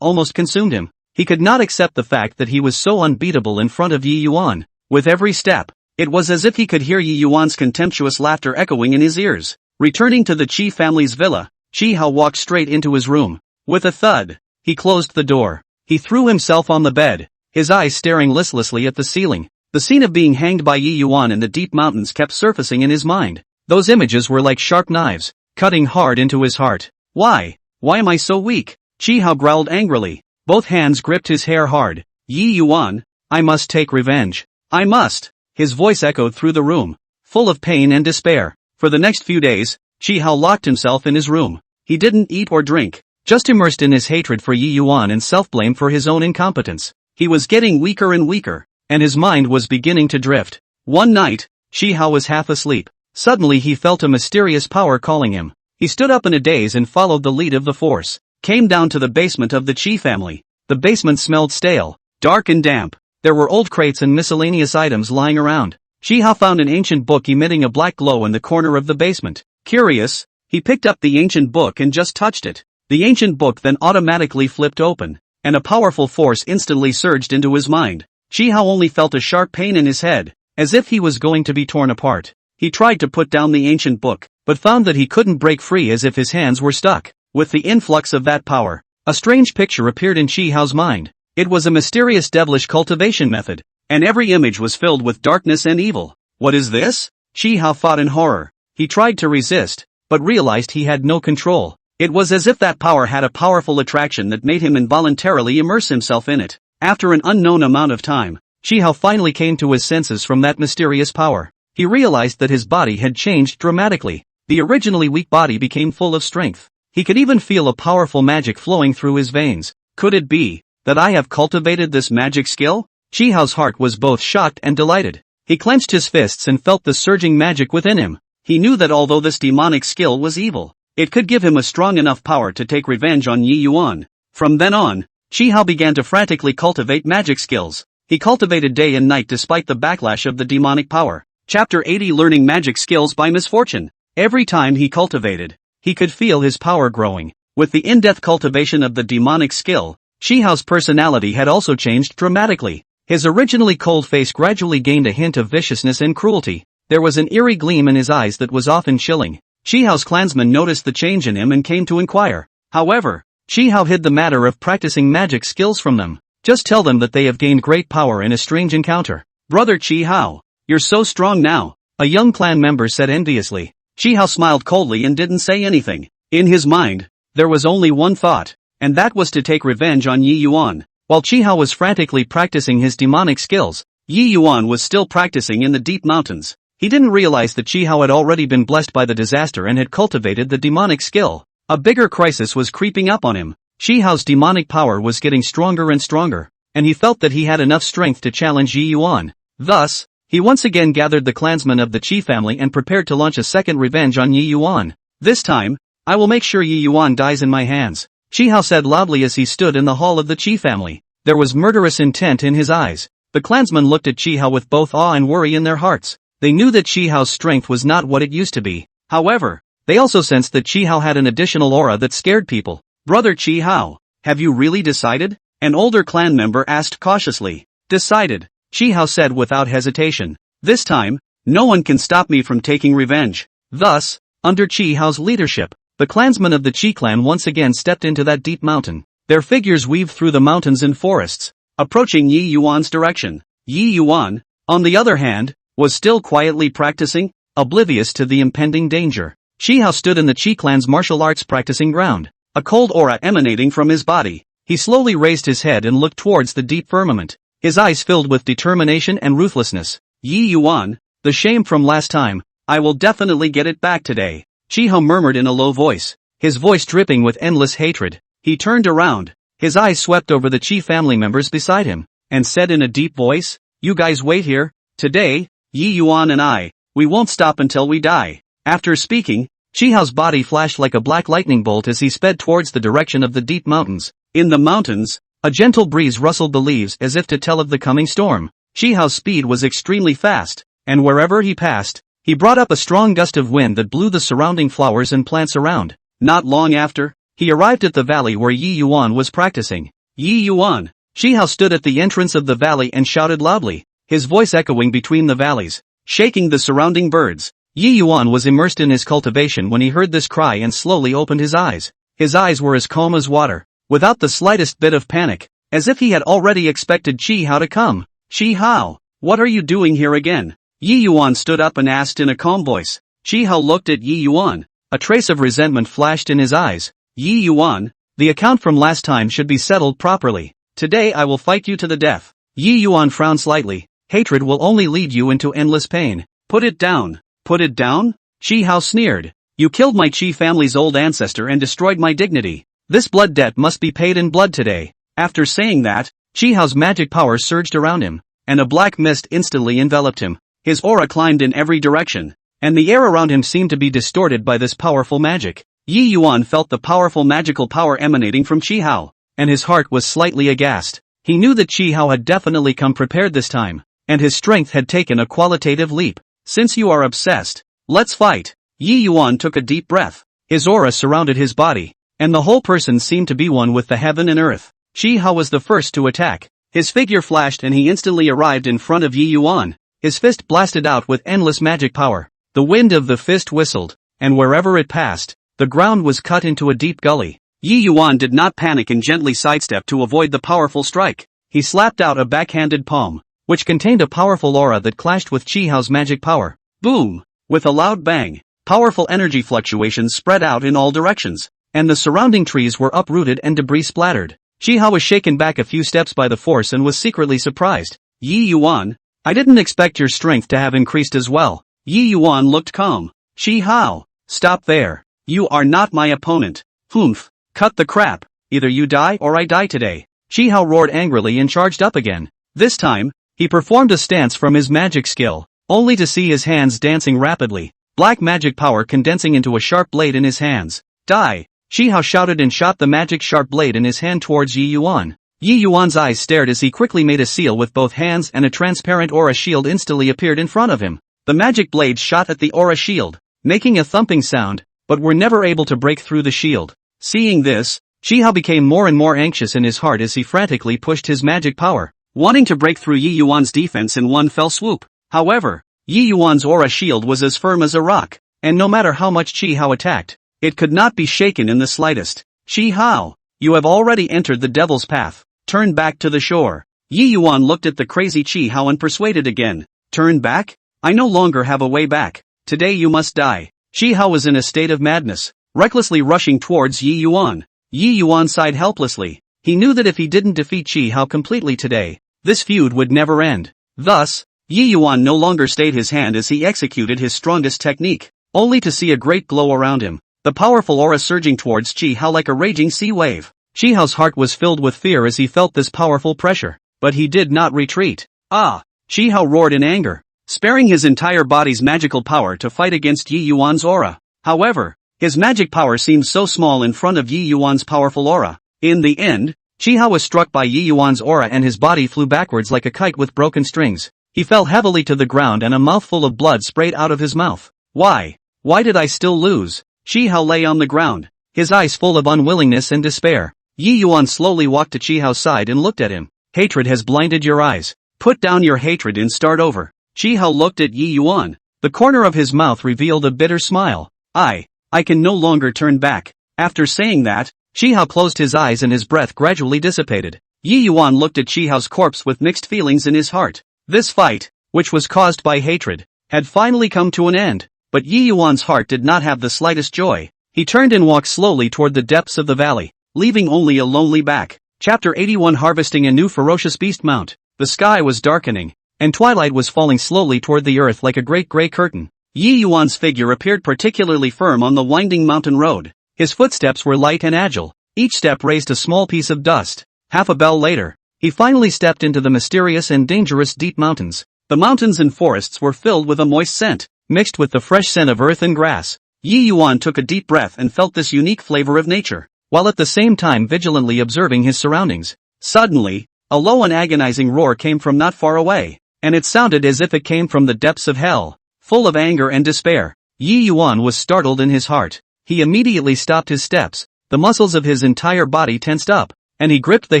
[SPEAKER 1] almost consumed him. He could not accept the fact that he was so unbeatable in front of Yi Yuan. With every step, it was as if he could hear Yi Yuan's contemptuous laughter echoing in his ears. Returning to the Qi family's villa, Chi Hao walked straight into his room. With a thud, he closed the door. He threw himself on the bed, his eyes staring listlessly at the ceiling. The scene of being hanged by Yi Yuan in the deep mountains kept surfacing in his mind. Those images were like sharp knives, cutting hard into his heart. Why am I so weak? Chi Hao growled angrily. Both hands gripped his hair hard. Yi Yuan, I must take revenge. I must. His voice echoed through the room, full of pain and despair. For the next few days, Chi Hao locked himself in his room. He didn't eat or drink, just immersed in his hatred for Yi Yuan and self-blame for his own incompetence. He was getting weaker and weaker, and his mind was beginning to drift. One night, Chi Hao was half asleep. Suddenly he felt a mysterious power calling him. He stood up in a daze and followed the lead of the force. Came down to the basement of the Qi family. The basement smelled stale, dark and damp. There were old crates and miscellaneous items lying around. Qi Hao found an ancient book emitting a black glow in the corner of the basement. Curious, he picked up the ancient book and just touched it. The ancient book then automatically flipped open, and a powerful force instantly surged into his mind. Qi Hao only felt a sharp pain in his head, as if he was going to be torn apart. He tried to put down the ancient book, but found that he couldn't break free as if his hands were stuck. With the influx of that power, a strange picture appeared in Qi Hao's mind. It was a mysterious devilish cultivation method, and every image was filled with darkness and evil. What is this? Qi Hao fought in horror. He tried to resist, but realized he had no control. It was as if that power had a powerful attraction that made him involuntarily immerse himself in it. After an unknown amount of time, Qi Hao finally came to his senses from that mysterious power. He realized that his body had changed dramatically. The originally weak body became full of strength. He could even feel a powerful magic flowing through his veins. Could it be that I have cultivated this magic skill? Qi Hao's heart was both shocked and delighted. He clenched his fists and felt the surging magic within him. He knew that although this demonic skill was evil, it could give him a strong enough power to take revenge on Yi Yuan. From then on, Qi Hao began to frantically cultivate magic skills. He cultivated day and night despite the backlash of the demonic power. Chapter 80 Learning Magic Skills by Misfortune. Every time he cultivated, he could feel his power growing. With the in-depth cultivation of the demonic skill, Qi Hao's personality had also changed dramatically. His originally cold face gradually gained a hint of viciousness and cruelty. There was an eerie gleam in his eyes that was often chilling. Qi Hao's clansmen noticed the change in him and came to inquire. However, Qi Hao hid the matter of practicing magic skills from them. Just tell them that they have gained great power in a strange encounter. Brother Qi Hao, you're so strong now, a young clan member said enviously. Qi Hao smiled coldly and didn't say anything. In his mind, there was only one thought, and that was to take revenge on Yi Yuan. While Qi Hao was frantically practicing his demonic skills, Yi Yuan was still practicing in the deep mountains. He didn't realize that Qi Hao had already been blessed by the disaster and had cultivated the demonic skill. A bigger crisis was creeping up on him. Qi Hao's demonic power was getting stronger and stronger, and he felt that he had enough strength to challenge Yi Yuan. Thus, he once again gathered the clansmen of the Qi family and prepared to launch a second revenge on Yi Yuan. This time, I will make sure Yi Yuan dies in my hands, Qi Hao said loudly as he stood in the hall of the Qi family. There was murderous intent in his eyes. The clansmen looked at Qi Hao with both awe and worry in their hearts. They knew that Qi Hao's strength was not what it used to be. However, they also sensed that Qi Hao had an additional aura that scared people. Brother Qi Hao, have you really decided? An older clan member asked cautiously. Decided, Qi Hao said without hesitation. This time, no one can stop me from taking revenge. Thus, under Qi Hao's leadership, the clansmen of the Qi clan once again stepped into that deep mountain. Their figures weaved through the mountains and forests, approaching Yi Yuan's direction. Yi Yuan, on the other hand, was still quietly practicing, oblivious to the impending danger. Qi Hao stood in the Qi clan's martial arts practicing ground, a cold aura emanating from his body. He slowly raised his head and looked towards the deep firmament, his eyes filled with determination and ruthlessness. Yi Yuan, the shame from last time, I will definitely get it back today, Qi Hao murmured in a low voice, his voice dripping with endless hatred. He turned around, his eyes swept over the Qi family members beside him, and said in a deep voice, you guys wait here, today, Yi Yuan and I, we won't stop until we die. After speaking, Qi Hao's body flashed like a black lightning bolt as he sped towards the direction of the deep mountains. In the mountains, a gentle breeze rustled the leaves as if to tell of the coming storm. Qi Hao's speed was extremely fast, and wherever he passed, he brought up a strong gust of wind that blew the surrounding flowers and plants around. Not long after, he arrived at the valley where Yi Yuan was practicing. Yi Yuan, Qi Hao stood at the entrance of the valley and shouted loudly, his voice echoing between the valleys, shaking the surrounding birds. Yi Yuan was immersed in his cultivation when he heard this cry and slowly opened his eyes. His eyes were as calm as water, without the slightest bit of panic, as if he had already expected Qi Hao to come. Qi Hao, what are you doing here again? Yi Yuan stood up and asked in a calm voice. Qi Hao looked at Yi Yuan. A trace of resentment flashed in his eyes. Yi Yuan, the account from last time should be settled properly. Today I will fight you to the death. Yi Yuan frowned slightly. Hatred will only lead you into endless pain. Put it down. Put it down? Qi Hao sneered. You killed my Qi family's old ancestor and destroyed my dignity. This blood debt must be paid in blood today. After saying that, Qi Hao's magic power surged around him, and a black mist instantly enveloped him. His aura climbed in every direction, and the air around him seemed to be distorted by this powerful magic. Yi Yuan felt the powerful magical power emanating from Chi Hao, and his heart was slightly aghast. He knew that Chi Hao had definitely come prepared this time, and his strength had taken a qualitative leap. Since you are obsessed, let's fight. Yi Yuan took a deep breath. His aura surrounded his body, and the whole person seemed to be one with the heaven and earth. Chi Hao was the first to attack. His figure flashed and he instantly arrived in front of Yi Yuan. His fist blasted out with endless magic power. The wind of the fist whistled, and wherever it passed, the ground was cut into a deep gully. Yi Yuan did not panic and gently sidestepped to avoid the powerful strike. He slapped out a backhanded palm, which contained a powerful aura that clashed with Chi Hao's magic power. Boom! With a loud bang, powerful energy fluctuations spread out in all directions, and the surrounding trees were uprooted and debris splattered. Chi Hao was shaken back a few steps by the force and was secretly surprised. Yi Yuan, I didn't expect your strength to have increased as well. Yi Yuan looked calm. Chi Hao, stop there. You are not my opponent. Humph. Cut the crap. Either you die or I die today. Chi Hao roared angrily and charged up again. This time, he performed a stance from his magic skill, only to see his hands dancing rapidly, black magic power condensing into a sharp blade in his hands. Die! Chi Hao shouted and shot the magic sharp blade in his hand towards Yi Yuan. Yi Yuan's eyes stared as he quickly made a seal with both hands and a transparent aura shield instantly appeared in front of him. The magic blades shot at the aura shield, making a thumping sound, but were never able to break through the shield. Seeing this, Chi Hao became more and more anxious in his heart as he frantically pushed his magic power, wanting to break through Yi Yuan's defense in one fell swoop. However, Yi Yuan's aura shield was as firm as a rock, and no matter how much Chi Hao attacked, it could not be shaken in the slightest. Chi Hao, you have already entered the devil's path. Turn back to the shore. Yi Yuan looked at the crazy Chi Hao and persuaded again. Turn back? I no longer have a way back. Today you must die. Chi Hao was in a state of madness, recklessly rushing towards Yi Yuan. Yi Yuan sighed helplessly. He knew that if he didn't defeat Chi Hao completely today, this feud would never end. Thus, Yi Yuan no longer stayed his hand as he executed his strongest technique, only to see a great glow around him, the powerful aura surging towards Chi Hao like a raging sea wave. Chi Hao's heart was filled with fear as he felt this powerful pressure, but he did not retreat. Ah! Chi Hao roared in anger, sparing his entire body's magical power to fight against Yi Yuan's aura. However, his magic power seemed so small in front of Yi Yuan's powerful aura. In the end, Chi Hao was struck by Yi Yuan's aura and his body flew backwards like a kite with broken strings. He fell heavily to the ground and a mouthful of blood sprayed out of his mouth. Why? Why did I still lose? Chi Hao lay on the ground, his eyes full of unwillingness and despair. Yi Yuan slowly walked to Chi Hao's side and looked at him. Hatred has blinded your eyes. Put down your hatred and start over. Chi Hao looked at Yi Yuan. The corner of his mouth revealed a bitter smile. I can no longer turn back. After saying that, Chi Hao closed his eyes and his breath gradually dissipated. Yi Yuan looked at Chi Hao's corpse with mixed feelings in his heart. This fight, which was caused by hatred, had finally come to an end, but Yi Yuan's heart did not have the slightest joy. He turned and walked slowly toward the depths of the valley, leaving only a lonely back. Chapter 81 Harvesting a New Ferocious Beast Mount. The sky was darkening, and twilight was falling slowly toward the earth like a great gray curtain. Yi Yuan's figure appeared particularly firm on the winding mountain road. His footsteps were light and agile. Each step raised a small piece of dust. Half a bell later, he finally stepped into the mysterious and dangerous deep mountains. The mountains and forests were filled with a moist scent, mixed with the fresh scent of earth and grass. Yi Yuan took a deep breath and felt this unique flavor of nature, while at the same time vigilantly observing his surroundings. Suddenly, a low and agonizing roar came from not far away, and it sounded as if it came from the depths of hell, full of anger and despair. Yi Yuan was startled in his heart. He immediately stopped his steps, the muscles of his entire body tensed up, and he gripped the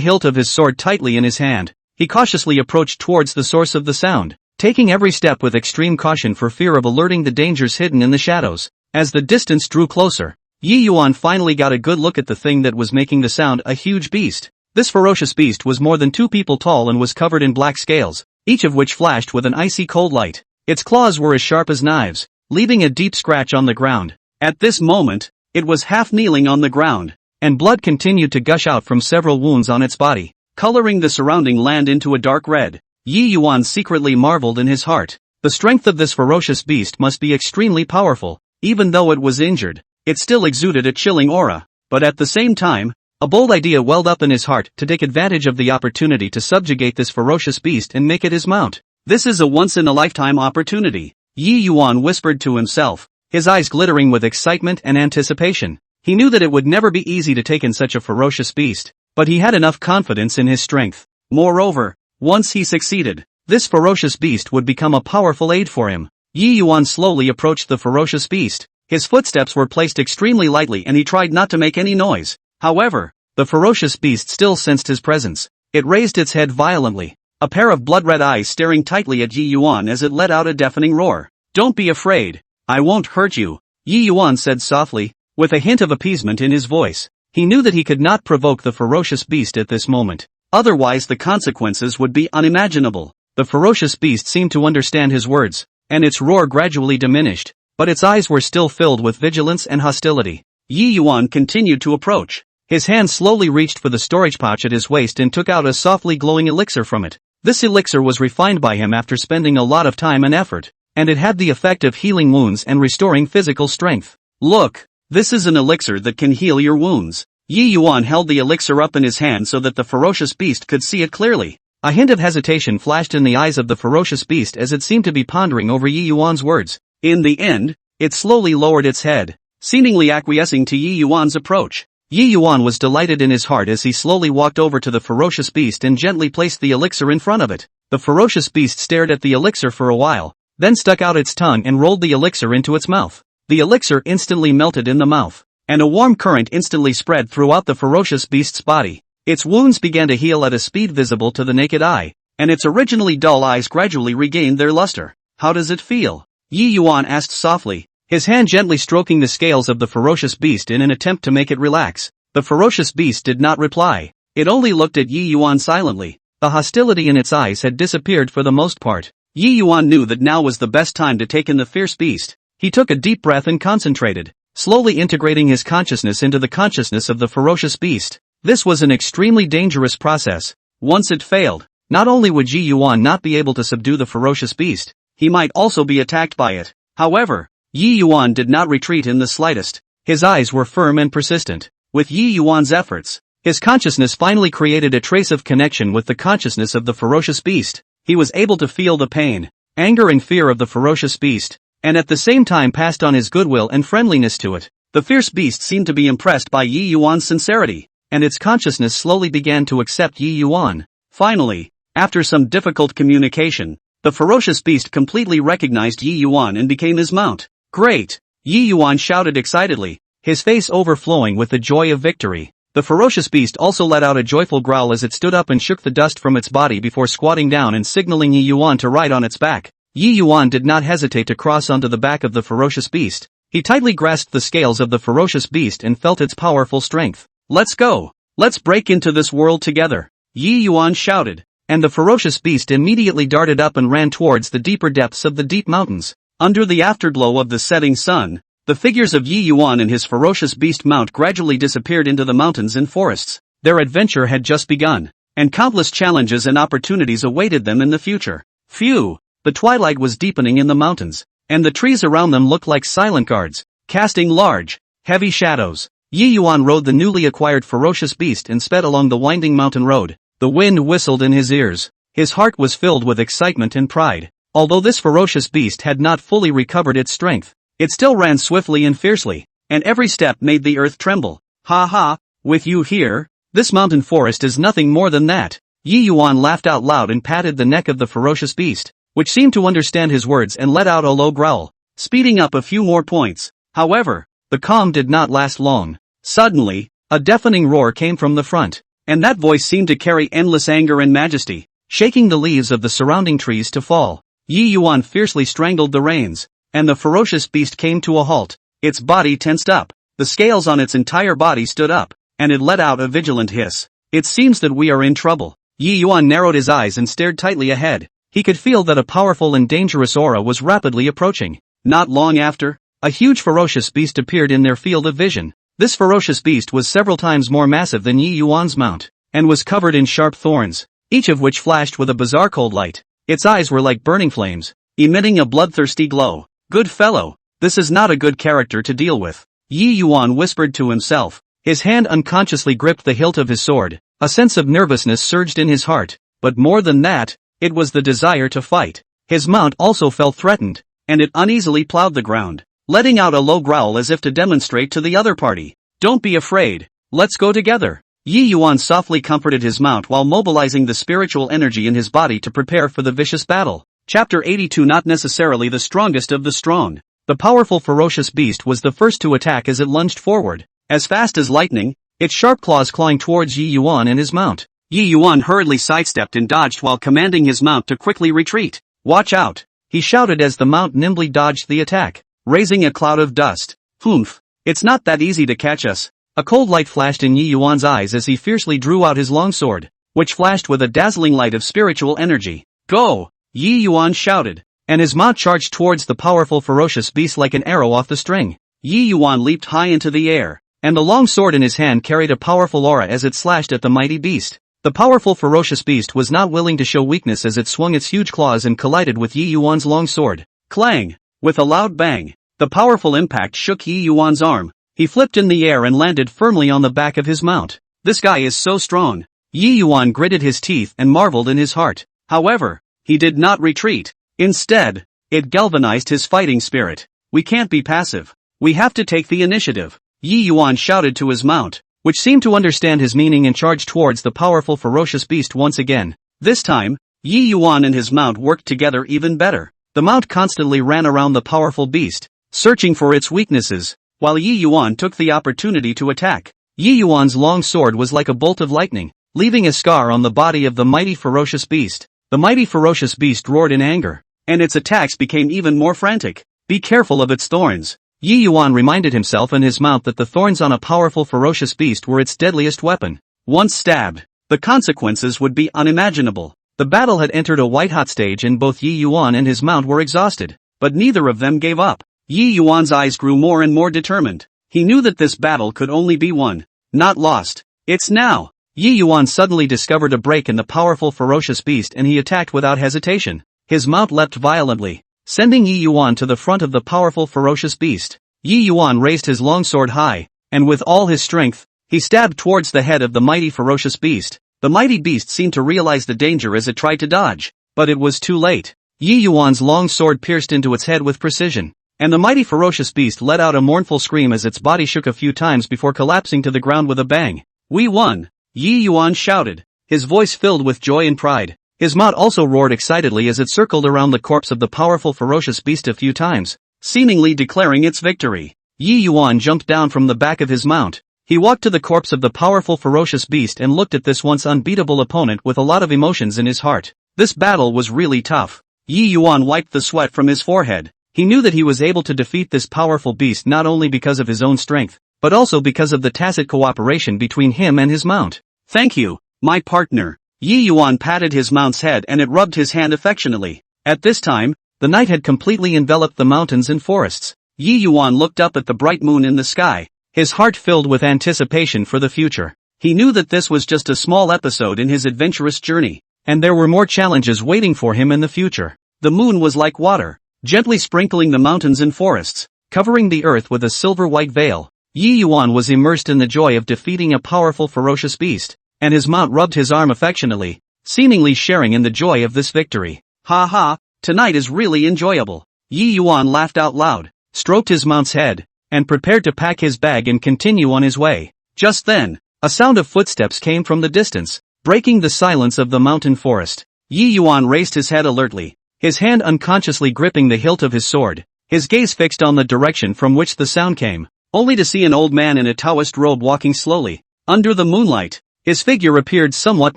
[SPEAKER 1] hilt of his sword tightly in his hand. He cautiously approached towards the source of the sound, taking every step with extreme caution for fear of alerting the dangers hidden in the shadows. As the distance drew closer, Yi Yuan finally got a good look at the thing that was making the sound, a huge beast. This ferocious beast was more than 2 people tall and was covered in black scales, each of which flashed with an icy cold light. Its claws were as sharp as knives, leaving a deep scratch on the ground. At this moment, it was half kneeling on the ground, and blood continued to gush out from several wounds on its body, coloring the surrounding land into a dark red. Yi Yuan secretly marveled in his heart. The strength of this ferocious beast must be extremely powerful. Even though it was injured, it still exuded a chilling aura. But at the same time, a bold idea welled up in his heart to take advantage of the opportunity to subjugate this ferocious beast and make it his mount. This is a once-in-a-lifetime opportunity. Yi Yuan whispered to himself, his eyes glittering with excitement and anticipation. He knew that it would never be easy to take in such a ferocious beast, but he had enough confidence in his strength. Moreover, once he succeeded, this ferocious beast would become a powerful aid for him. Yi Yuan slowly approached the ferocious beast. His footsteps were placed extremely lightly and he tried not to make any noise. However, the ferocious beast still sensed his presence. It raised its head violently, a pair of blood-red eyes staring tightly at Yi Yuan as it let out a deafening roar. "Don't be afraid. I won't hurt you," Yi Yuan said softly, with a hint of appeasement in his voice. He knew that he could not provoke the ferocious beast at this moment. Otherwise the consequences would be unimaginable. The ferocious beast seemed to understand his words, and its roar gradually diminished, but its eyes were still filled with vigilance and hostility. Yi Yuan continued to approach. His hand slowly reached for the storage pouch at his waist and took out a softly glowing elixir from it. This elixir was refined by him after spending a lot of time and effort, and it had the effect of healing wounds and restoring physical strength. "Look, this is an elixir that can heal your wounds." Yi Yuan held the elixir up in his hand so that the ferocious beast could see it clearly. A hint of hesitation flashed in the eyes of the ferocious beast as it seemed to be pondering over Yi Yuan's words. In the end, it slowly lowered its head, seemingly acquiescing to Yi Yuan's approach. Yi Yuan was delighted in his heart as he slowly walked over to the ferocious beast and gently placed the elixir in front of it. The ferocious beast stared at the elixir for a while, then stuck out its tongue and rolled the elixir into its mouth. The elixir instantly melted in the mouth, and a warm current instantly spread throughout the ferocious beast's body. Its wounds began to heal at a speed visible to the naked eye, and its originally dull eyes gradually regained their luster. "How does it feel?" Yi Yuan asked softly, his hand gently stroking the scales of the ferocious beast in an attempt to make it relax. The ferocious beast did not reply. It only looked at Yi Yuan silently. The hostility in its eyes had disappeared for the most part. Yi Yuan knew that now was the best time to take in the fierce beast. He took a deep breath and concentrated, slowly integrating his consciousness into the consciousness of the ferocious beast. This was an extremely dangerous process. Once it failed, not only would Yi Yuan not be able to subdue the ferocious beast, he might also be attacked by it. However, Yi Yuan did not retreat in the slightest. His eyes were firm and persistent. With Yi Yuan's efforts, his consciousness finally created a trace of connection with the consciousness of the ferocious beast. He was able to feel the pain, anger and fear of the ferocious beast, and at the same time passed on his goodwill and friendliness to it. The fierce beast seemed to be impressed by Yi Yuan's sincerity, and its consciousness slowly began to accept Yi Yuan. Finally, after some difficult communication, the ferocious beast completely recognized Yi Yuan and became his mount. "Great!" Yi Yuan shouted excitedly, his face overflowing with the joy of victory. The ferocious beast also let out a joyful growl as it stood up and shook the dust from its body before squatting down and signaling Yi Yuan to ride on its back. Yi Yuan did not hesitate to cross onto the back of the ferocious beast. He tightly grasped the scales of the ferocious beast and felt its powerful strength. "Let's go! Let's break into this world together!" Yi Yuan shouted, and the ferocious beast immediately darted up and ran towards the deeper depths of the deep mountains. Under the afterglow of the setting sun, the figures of Yi Yuan and his ferocious beast mount gradually disappeared into the mountains and forests. Their adventure had just begun, and countless challenges and opportunities awaited them in the future. Phew! The twilight was deepening in the mountains, and the trees around them looked like silent guards, casting large, heavy shadows. Yi Yuan rode the newly acquired ferocious beast and sped along the winding mountain road. The wind whistled in his ears. His heart was filled with excitement and pride. Although this ferocious beast had not fully recovered its strength, it still ran swiftly and fiercely, and every step made the earth tremble. "Ha ha, with you here, this mountain forest is nothing more than that." Yi Yuan laughed out loud and patted the neck of the ferocious beast, which seemed to understand his words and let out a low growl, speeding up a few more points. However, the calm did not last long. Suddenly, a deafening roar came from the front, and that voice seemed to carry endless anger and majesty, shaking the leaves of the surrounding trees to fall. Yi Yuan fiercely strangled the reins, and the ferocious beast came to a halt. Its body tensed up, the scales on its entire body stood up, and it let out a vigilant hiss. "It seems that we are in trouble." Yi Yuan narrowed his eyes and stared tightly ahead. He could feel that a powerful and dangerous aura was rapidly approaching. Not long after, a huge ferocious beast appeared in their field of vision. This ferocious beast was several times more massive than Yi Yuan's mount, and was covered in sharp thorns, each of which flashed with a bizarre cold light. Its eyes were like burning flames, emitting a bloodthirsty glow. "Good fellow, this is not a good character to deal with," Yi Yuan whispered to himself. His hand unconsciously gripped the hilt of his sword. A sense of nervousness surged in his heart, but more than that, it was the desire to fight. His mount also felt threatened. and it uneasily plowed the ground, letting out a low growl as if to demonstrate to the other party. Don't be afraid. Let's go together. Yi Yuan softly comforted his mount while mobilizing the spiritual energy in his body to prepare for the vicious battle. Chapter 82. Not necessarily the strongest of the strong. The powerful ferocious beast was the first to attack as it lunged forward. As fast as lightning, its sharp claws clawing towards Yi Yuan and his mount. Yi Yuan hurriedly sidestepped and dodged while commanding his mount to quickly retreat. Watch out, he shouted as the mount nimbly dodged the attack, raising a cloud of dust. Humph, it's not that easy to catch us. A cold light flashed in Yi Yuan's eyes as he fiercely drew out his longsword, which flashed with a dazzling light of spiritual energy. Go! Yi Yuan shouted, and his mount charged towards the powerful ferocious beast like an arrow off the string. Yi Yuan leaped high into the air, and the long sword in his hand carried a powerful aura as it slashed at the mighty beast. The powerful ferocious beast was not willing to show weakness as it swung its huge claws and collided with Yi Yuan's long sword. Clang! With a loud bang, the powerful impact shook Yi Yuan's arm. He flipped in the air and landed firmly on the back of his mount. This guy is so strong. Yi Yuan gritted his teeth and marveled in his heart. However, he did not retreat. Instead, it galvanized his fighting spirit. We can't be passive. We have to take the initiative. Yi Yuan shouted to his mount, which seemed to understand his meaning and charged towards the powerful ferocious beast once again. This time, Yi Yuan and his mount worked together even better. The mount constantly ran around the powerful beast, searching for its weaknesses, while Yi Yuan took the opportunity to attack. Yi Yuan's long sword was like a bolt of lightning, leaving a scar on the body of the mighty ferocious beast. The mighty ferocious beast roared in anger, and its attacks became even more frantic. Be careful of its thorns. Yi Yuan reminded himself and his mount that the thorns on a powerful ferocious beast were its deadliest weapon. Once stabbed, the consequences would be unimaginable. The battle had entered a white-hot stage and both Yi Yuan and his mount were exhausted, but neither of them gave up. Yi Yuan's eyes grew more and more determined. He knew that this battle could only be won, not lost. It's now! Yi Yuan suddenly discovered a break in the powerful ferocious beast and he attacked without hesitation. His mount leapt violently, sending Yi Yuan to the front of the powerful ferocious beast. Yi Yuan raised his longsword high, and with all his strength, he stabbed towards the head of the mighty ferocious beast. The mighty beast seemed to realize the danger as it tried to dodge, but it was too late. Yi Yuan's long sword pierced into its head with precision, and the mighty ferocious beast let out a mournful scream as its body shook a few times before collapsing to the ground with a bang. We won! Yi Yuan shouted, his voice filled with joy and pride. His mount also roared excitedly as it circled around the corpse of the powerful ferocious beast a few times, seemingly declaring its victory. Yi Yuan jumped down from the back of his mount. He walked to the corpse of the powerful ferocious beast and looked at this once unbeatable opponent with a lot of emotions in his heart. This battle was really tough. Yi Yuan wiped the sweat from his forehead. He knew that he was able to defeat this powerful beast not only because of his own strength, but also because of the tacit cooperation between him and his mount. Thank you, my partner. Yi Yuan patted his mount's head and it rubbed his hand affectionately. At this time, the night had completely enveloped the mountains and forests. Yi Yuan looked up at the bright moon in the sky, his heart filled with anticipation for the future. He knew that this was just a small episode in his adventurous journey, and there were more challenges waiting for him in the future. The moon was like water, gently sprinkling the mountains and forests, covering the earth with a silver-white veil. Yi Yuan was immersed in the joy of defeating a powerful ferocious beast, and his mount rubbed his arm affectionately, seemingly sharing in the joy of this victory. Ha ha, tonight is really enjoyable. Yi Yuan laughed out loud, stroked his mount's head, and prepared to pack his bag and continue on his way. Just then, a sound of footsteps came from the distance, breaking the silence of the mountain forest. Yi Yuan raised his head alertly, his hand unconsciously gripping the hilt of his sword, his gaze fixed on the direction from which the sound came, only to see an old man in a Taoist robe walking slowly. Under the moonlight, his figure appeared somewhat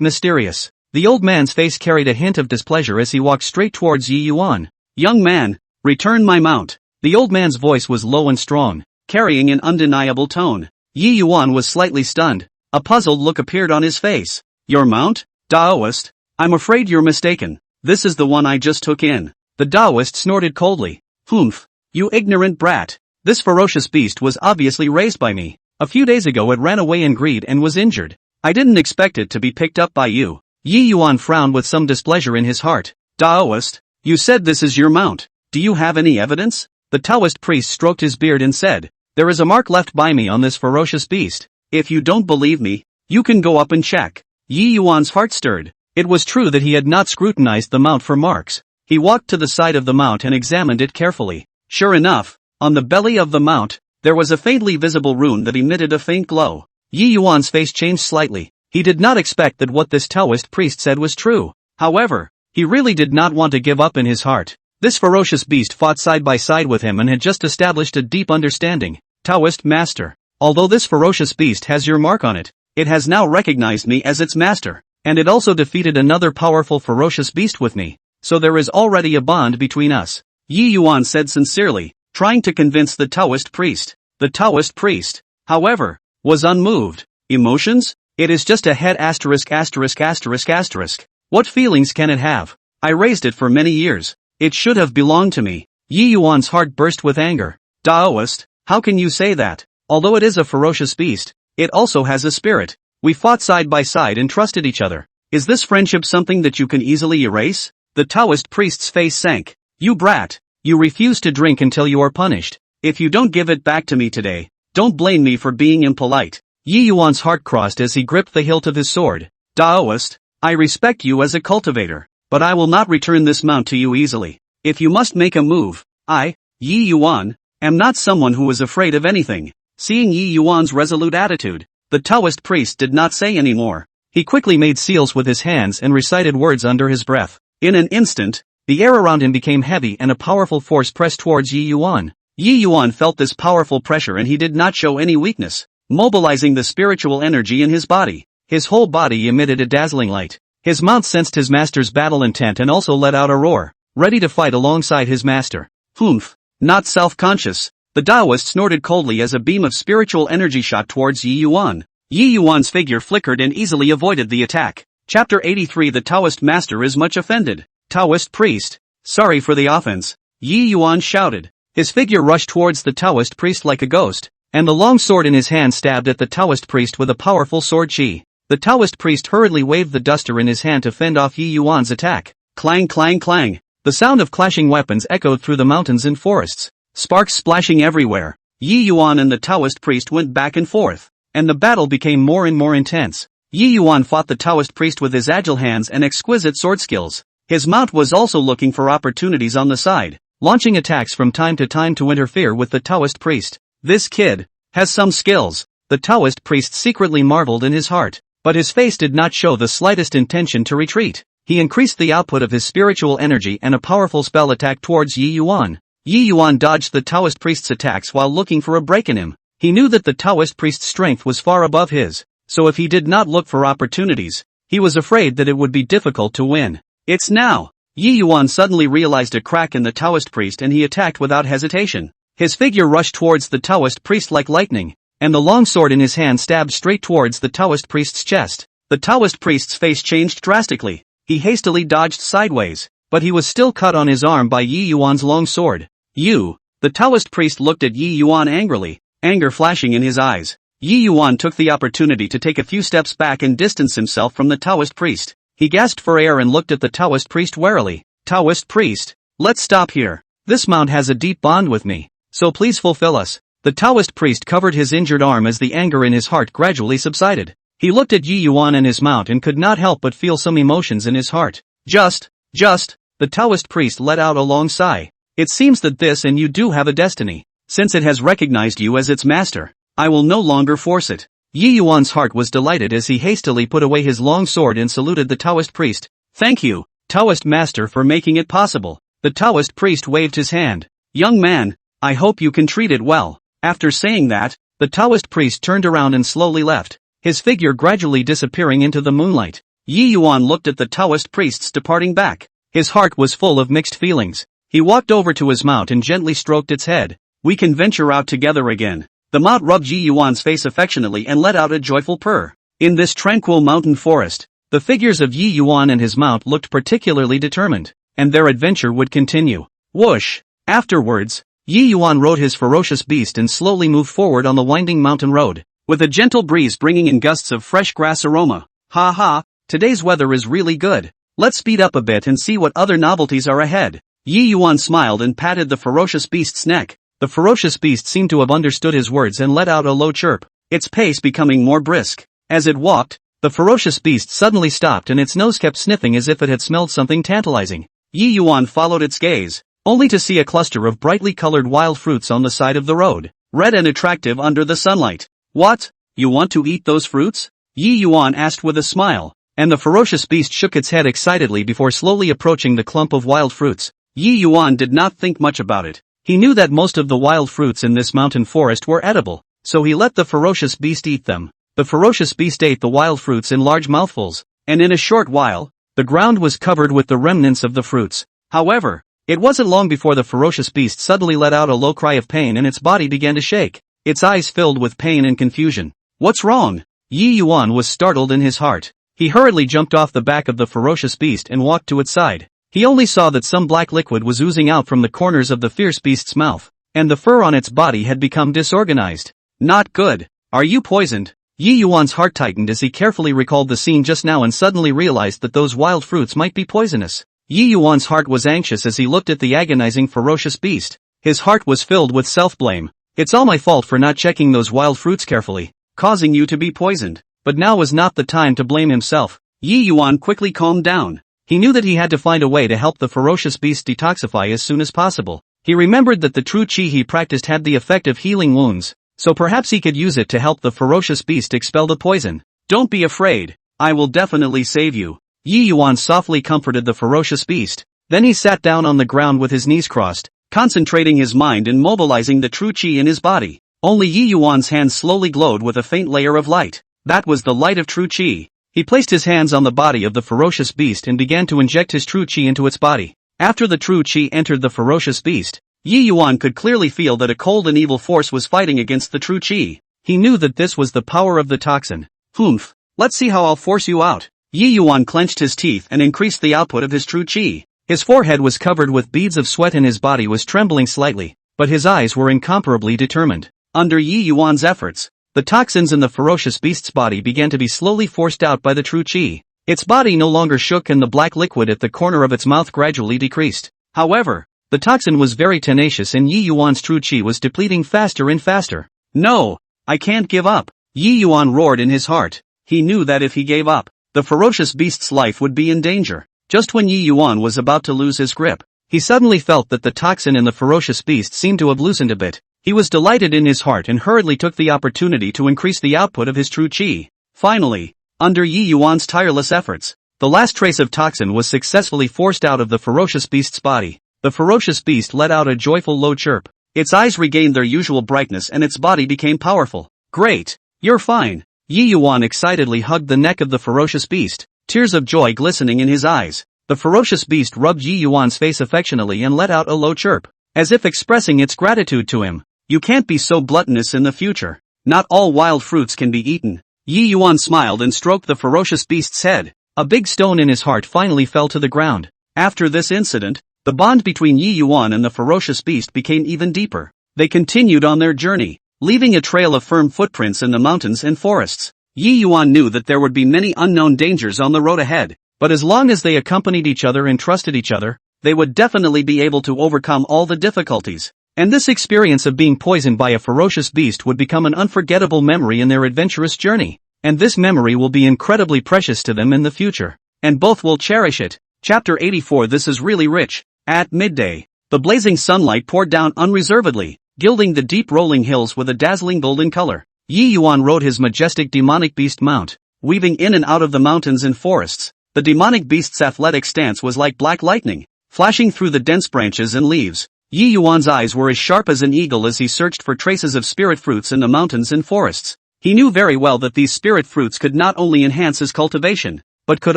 [SPEAKER 1] mysterious. The old man's face carried a hint of displeasure as he walked straight towards Yi Yuan. Young man, return my mount. The old man's voice was low and strong, carrying an undeniable tone. Yi Yuan was slightly stunned. A puzzled look appeared on his face. Your mount? Taoist? I'm afraid you're mistaken. This is the one I just took in. The Taoist snorted coldly. Humph, you ignorant brat. This ferocious beast was obviously raised by me. A few days ago it ran away in greed and was injured. I didn't expect it to be picked up by you. Yi Yuan frowned with some displeasure in his heart. Taoist, you said this is your mount. Do you have any evidence? The Taoist priest stroked his beard and said, there is a mark left by me on this ferocious beast. If you don't believe me, you can go up and check. Yi Yuan's heart stirred. It was true that he had not scrutinized the mount for marks. He walked to the side of the mount and examined it carefully. Sure enough, on the belly of the mount, there was a faintly visible rune that emitted a faint glow. Yi Yuan's face changed slightly. He did not expect that what this Taoist priest said was true. However, he really did not want to give up in his heart. This ferocious beast fought side by side with him and had just established a deep understanding. Taoist master. Although this ferocious beast has your mark on it, it has now recognized me as its master. And it also defeated another powerful ferocious beast with me. So there is already a bond between us. Yi Yuan said sincerely, trying to convince the Taoist priest. The Taoist priest, however, was unmoved. Emotions? It is just a head asterisk asterisk asterisk asterisk. What feelings can it have? I raised it for many years. It should have belonged to me. Yi Yuan's heart burst with anger. Taoist, how can you say that? Although it is a ferocious beast, it also has a spirit. We fought side by side and trusted each other. Is this friendship something that you can easily erase? The Taoist priest's face sank. You brat. You refuse to drink until you are punished. If you don't give it back to me today, don't blame me for being impolite. Yi Yuan's heart crossed as he gripped the hilt of his sword. Taoist, I respect you as a cultivator, but I will not return this mount to you easily. If you must make a move, I, Yi Yuan, am not someone who is afraid of anything. Seeing Yi Yuan's resolute attitude, the Taoist priest did not say any more. He quickly made seals with his hands and recited words under his breath. In an instant, the air around him became heavy and a powerful force pressed towards Yi Yuan. Yi Yuan felt this powerful pressure and he did not show any weakness, mobilizing the spiritual energy in his body. His whole body emitted a dazzling light. His mount sensed his master's battle intent and also let out a roar, ready to fight alongside his master. Humph, not self-conscious. The Taoist snorted coldly as a beam of spiritual energy shot towards Yi Yuan. Yi Yuan's figure flickered and easily avoided the attack. Chapter 83. The Taoist master is much offended. Taoist priest, sorry for the offense, Yi Yuan shouted. His figure rushed towards the Taoist priest like a ghost, and the long sword in his hand stabbed at the Taoist priest with a powerful sword chi. The Taoist priest hurriedly waved the duster in his hand to fend off Yi Yuan's attack. Clang clang clang. The sound of clashing weapons echoed through the mountains and forests, sparks splashing everywhere. Yi Yuan and the Taoist priest went back and forth, and the battle became more and more intense. Yi Yuan fought the Taoist priest with his agile hands and exquisite sword skills. His mount was also looking for opportunities on the side, launching attacks from time to time to interfere with the Taoist priest. This kid has some skills, the Taoist priest secretly marveled in his heart, but his face did not show the slightest intention to retreat. He increased the output of his spiritual energy and a powerful spell attack towards Yi Yuan. Yi Yuan dodged the Taoist priest's attacks while looking for a break in him. He knew that the Taoist priest's strength was far above his, so if he did not look for opportunities, he was afraid that it would be difficult to win. It's now. Yi Yuan suddenly realized a crack in the Taoist priest and he attacked without hesitation. His figure rushed towards the Taoist priest like lightning, and the long sword in his hand stabbed straight towards the Taoist priest's chest. The Taoist priest's face changed drastically. He hastily dodged sideways, but he was still cut on his arm by Yi Yuan's long sword. You! The Taoist priest looked at Yi Yuan angrily, anger flashing in his eyes. Yi Yuan took the opportunity to take a few steps back and distance himself from the Taoist priest. He gasped for air and looked at the Taoist priest warily. Taoist priest, let's stop here. This mount has a deep bond with me, so please fulfill us. The Taoist priest covered his injured arm as the anger in his heart gradually subsided. He looked at Yi Yuan and his mount and could not help but feel some emotions in his heart. Just, the Taoist priest let out a long sigh. It seems that this and you do have a destiny. Since it has recognized you as its master, I will no longer force it. Yi Yuan's heart was delighted as he hastily put away his long sword and saluted the Taoist priest. Thank you, Taoist master, for making it possible. The Taoist priest waved his hand. Young man, I hope you can treat it well. After saying that, the Taoist priest turned around and slowly left, his figure gradually disappearing into the moonlight. Yi Yuan looked at the Taoist priest's departing back. His heart was full of mixed feelings. He walked over to his mount and gently stroked its head. We can venture out together again. The mount rubbed Yi Yuan's face affectionately and let out a joyful purr. In this tranquil mountain forest, the figures of Yi Yuan and his mount looked particularly determined, and their adventure would continue. Whoosh! Afterwards, Yi Yuan rode his ferocious beast and slowly moved forward on the winding mountain road, with a gentle breeze bringing in gusts of fresh grass aroma. Ha ha, today's weather is really good. Let's speed up a bit and see what other novelties are ahead. Yi Yuan smiled and patted the ferocious beast's neck. The ferocious beast seemed to have understood his words and let out a low chirp, its pace becoming more brisk. As it walked, the ferocious beast suddenly stopped and its nose kept sniffing as if it had smelled something tantalizing. Yi Yuan followed its gaze, only to see a cluster of brightly colored wild fruits on the side of the road, red and attractive under the sunlight. What? You want to eat those fruits? Yi Yuan asked with a smile, and the ferocious beast shook its head excitedly before slowly approaching the clump of wild fruits. Yi Yuan did not think much about it. He knew that most of the wild fruits in this mountain forest were edible, so he let the ferocious beast eat them. The ferocious beast ate the wild fruits in large mouthfuls, and in a short while, the ground was covered with the remnants of the fruits. However, it wasn't long before the ferocious beast suddenly let out a low cry of pain and its body began to shake. Its eyes filled with pain and confusion. What's wrong? Yi Yuan was startled in his heart. He hurriedly jumped off the back of the ferocious beast and walked to its side. He only saw that some black liquid was oozing out from the corners of the fierce beast's mouth, and the fur on its body had become disorganized. Not good. Are you poisoned? Yi Yuan's heart tightened as he carefully recalled the scene just now and suddenly realized that those wild fruits might be poisonous. Yi Yuan's heart was anxious as he looked at the agonizing ferocious beast. His heart was filled with self-blame. It's all my fault for not checking those wild fruits carefully, causing you to be poisoned. But now was not the time to blame himself. Yi Yuan quickly calmed down. He knew that he had to find a way to help the ferocious beast detoxify as soon as possible. He remembered that the true qi he practiced had the effect of healing wounds, so perhaps he could use it to help the ferocious beast expel the poison. Don't be afraid. I will definitely save you. Yi Yuan softly comforted the ferocious beast. Then he sat down on the ground with his knees crossed, concentrating his mind and mobilizing the true qi in his body. Only Yi Yuan's hands slowly glowed with a faint layer of light. That was the light of true qi. He placed his hands on the body of the ferocious beast and began to inject his true qi into its body. After the true qi entered the ferocious beast, Yi Yuan could clearly feel that a cold and evil force was fighting against the true qi. He knew that this was the power of the toxin. Humph. Let's see how I'll force you out. Yi Yuan clenched his teeth and increased the output of his true qi. His forehead was covered with beads of sweat and his body was trembling slightly, but his eyes were incomparably determined. Under Yi Yuan's efforts, the toxins in the ferocious beast's body began to be slowly forced out by the true qi. Its body no longer shook and the black liquid at the corner of its mouth gradually decreased. However, the toxin was very tenacious and Yi Yuan's true qi was depleting faster and faster. No! I can't give up! Yi Yuan roared in his heart. He knew that if he gave up, the ferocious beast's life would be in danger. Just when Yi Yuan was about to lose his grip, he suddenly felt that the toxin in the ferocious beast seemed to have loosened a bit. He was delighted in his heart and hurriedly took the opportunity to increase the output of his true qi. Finally, under Yi Yuan's tireless efforts, the last trace of toxin was successfully forced out of the ferocious beast's body. The ferocious beast let out a joyful low chirp. Its eyes regained their usual brightness and its body became powerful. Great! You're fine! Yi Yuan excitedly hugged the neck of the ferocious beast, tears of joy glistening in his eyes. The ferocious beast rubbed Yi Yuan's face affectionately and let out a low chirp, as if expressing its gratitude to him. You can't be so gluttonous in the future. Not all wild fruits can be eaten. Yi Yuan smiled and stroked the ferocious beast's head. A big stone in his heart finally fell to the ground. After this incident, the bond between Yi Yuan and the ferocious beast became even deeper. They continued on their journey, leaving a trail of firm footprints in the mountains and forests. Yi Yuan knew that there would be many unknown dangers on the road ahead, but as long as they accompanied each other and trusted each other, they would definitely be able to overcome all the difficulties. And this experience of being poisoned by a ferocious beast would become an unforgettable memory in their adventurous journey. And this memory will be incredibly precious to them in the future. And both will cherish it. Chapter 84. This is really rich. At midday, the blazing sunlight poured down unreservedly, gilding the deep rolling hills with a dazzling golden color. Yi Yuan rode his majestic demonic beast mount, weaving in and out of the mountains and forests. The demonic beast's athletic stance was like black lightning, flashing through the dense branches and leaves. Yi Yuan's eyes were as sharp as an eagle as he searched for traces of spirit fruits in the mountains and forests. He knew very well that these spirit fruits could not only enhance his cultivation, but could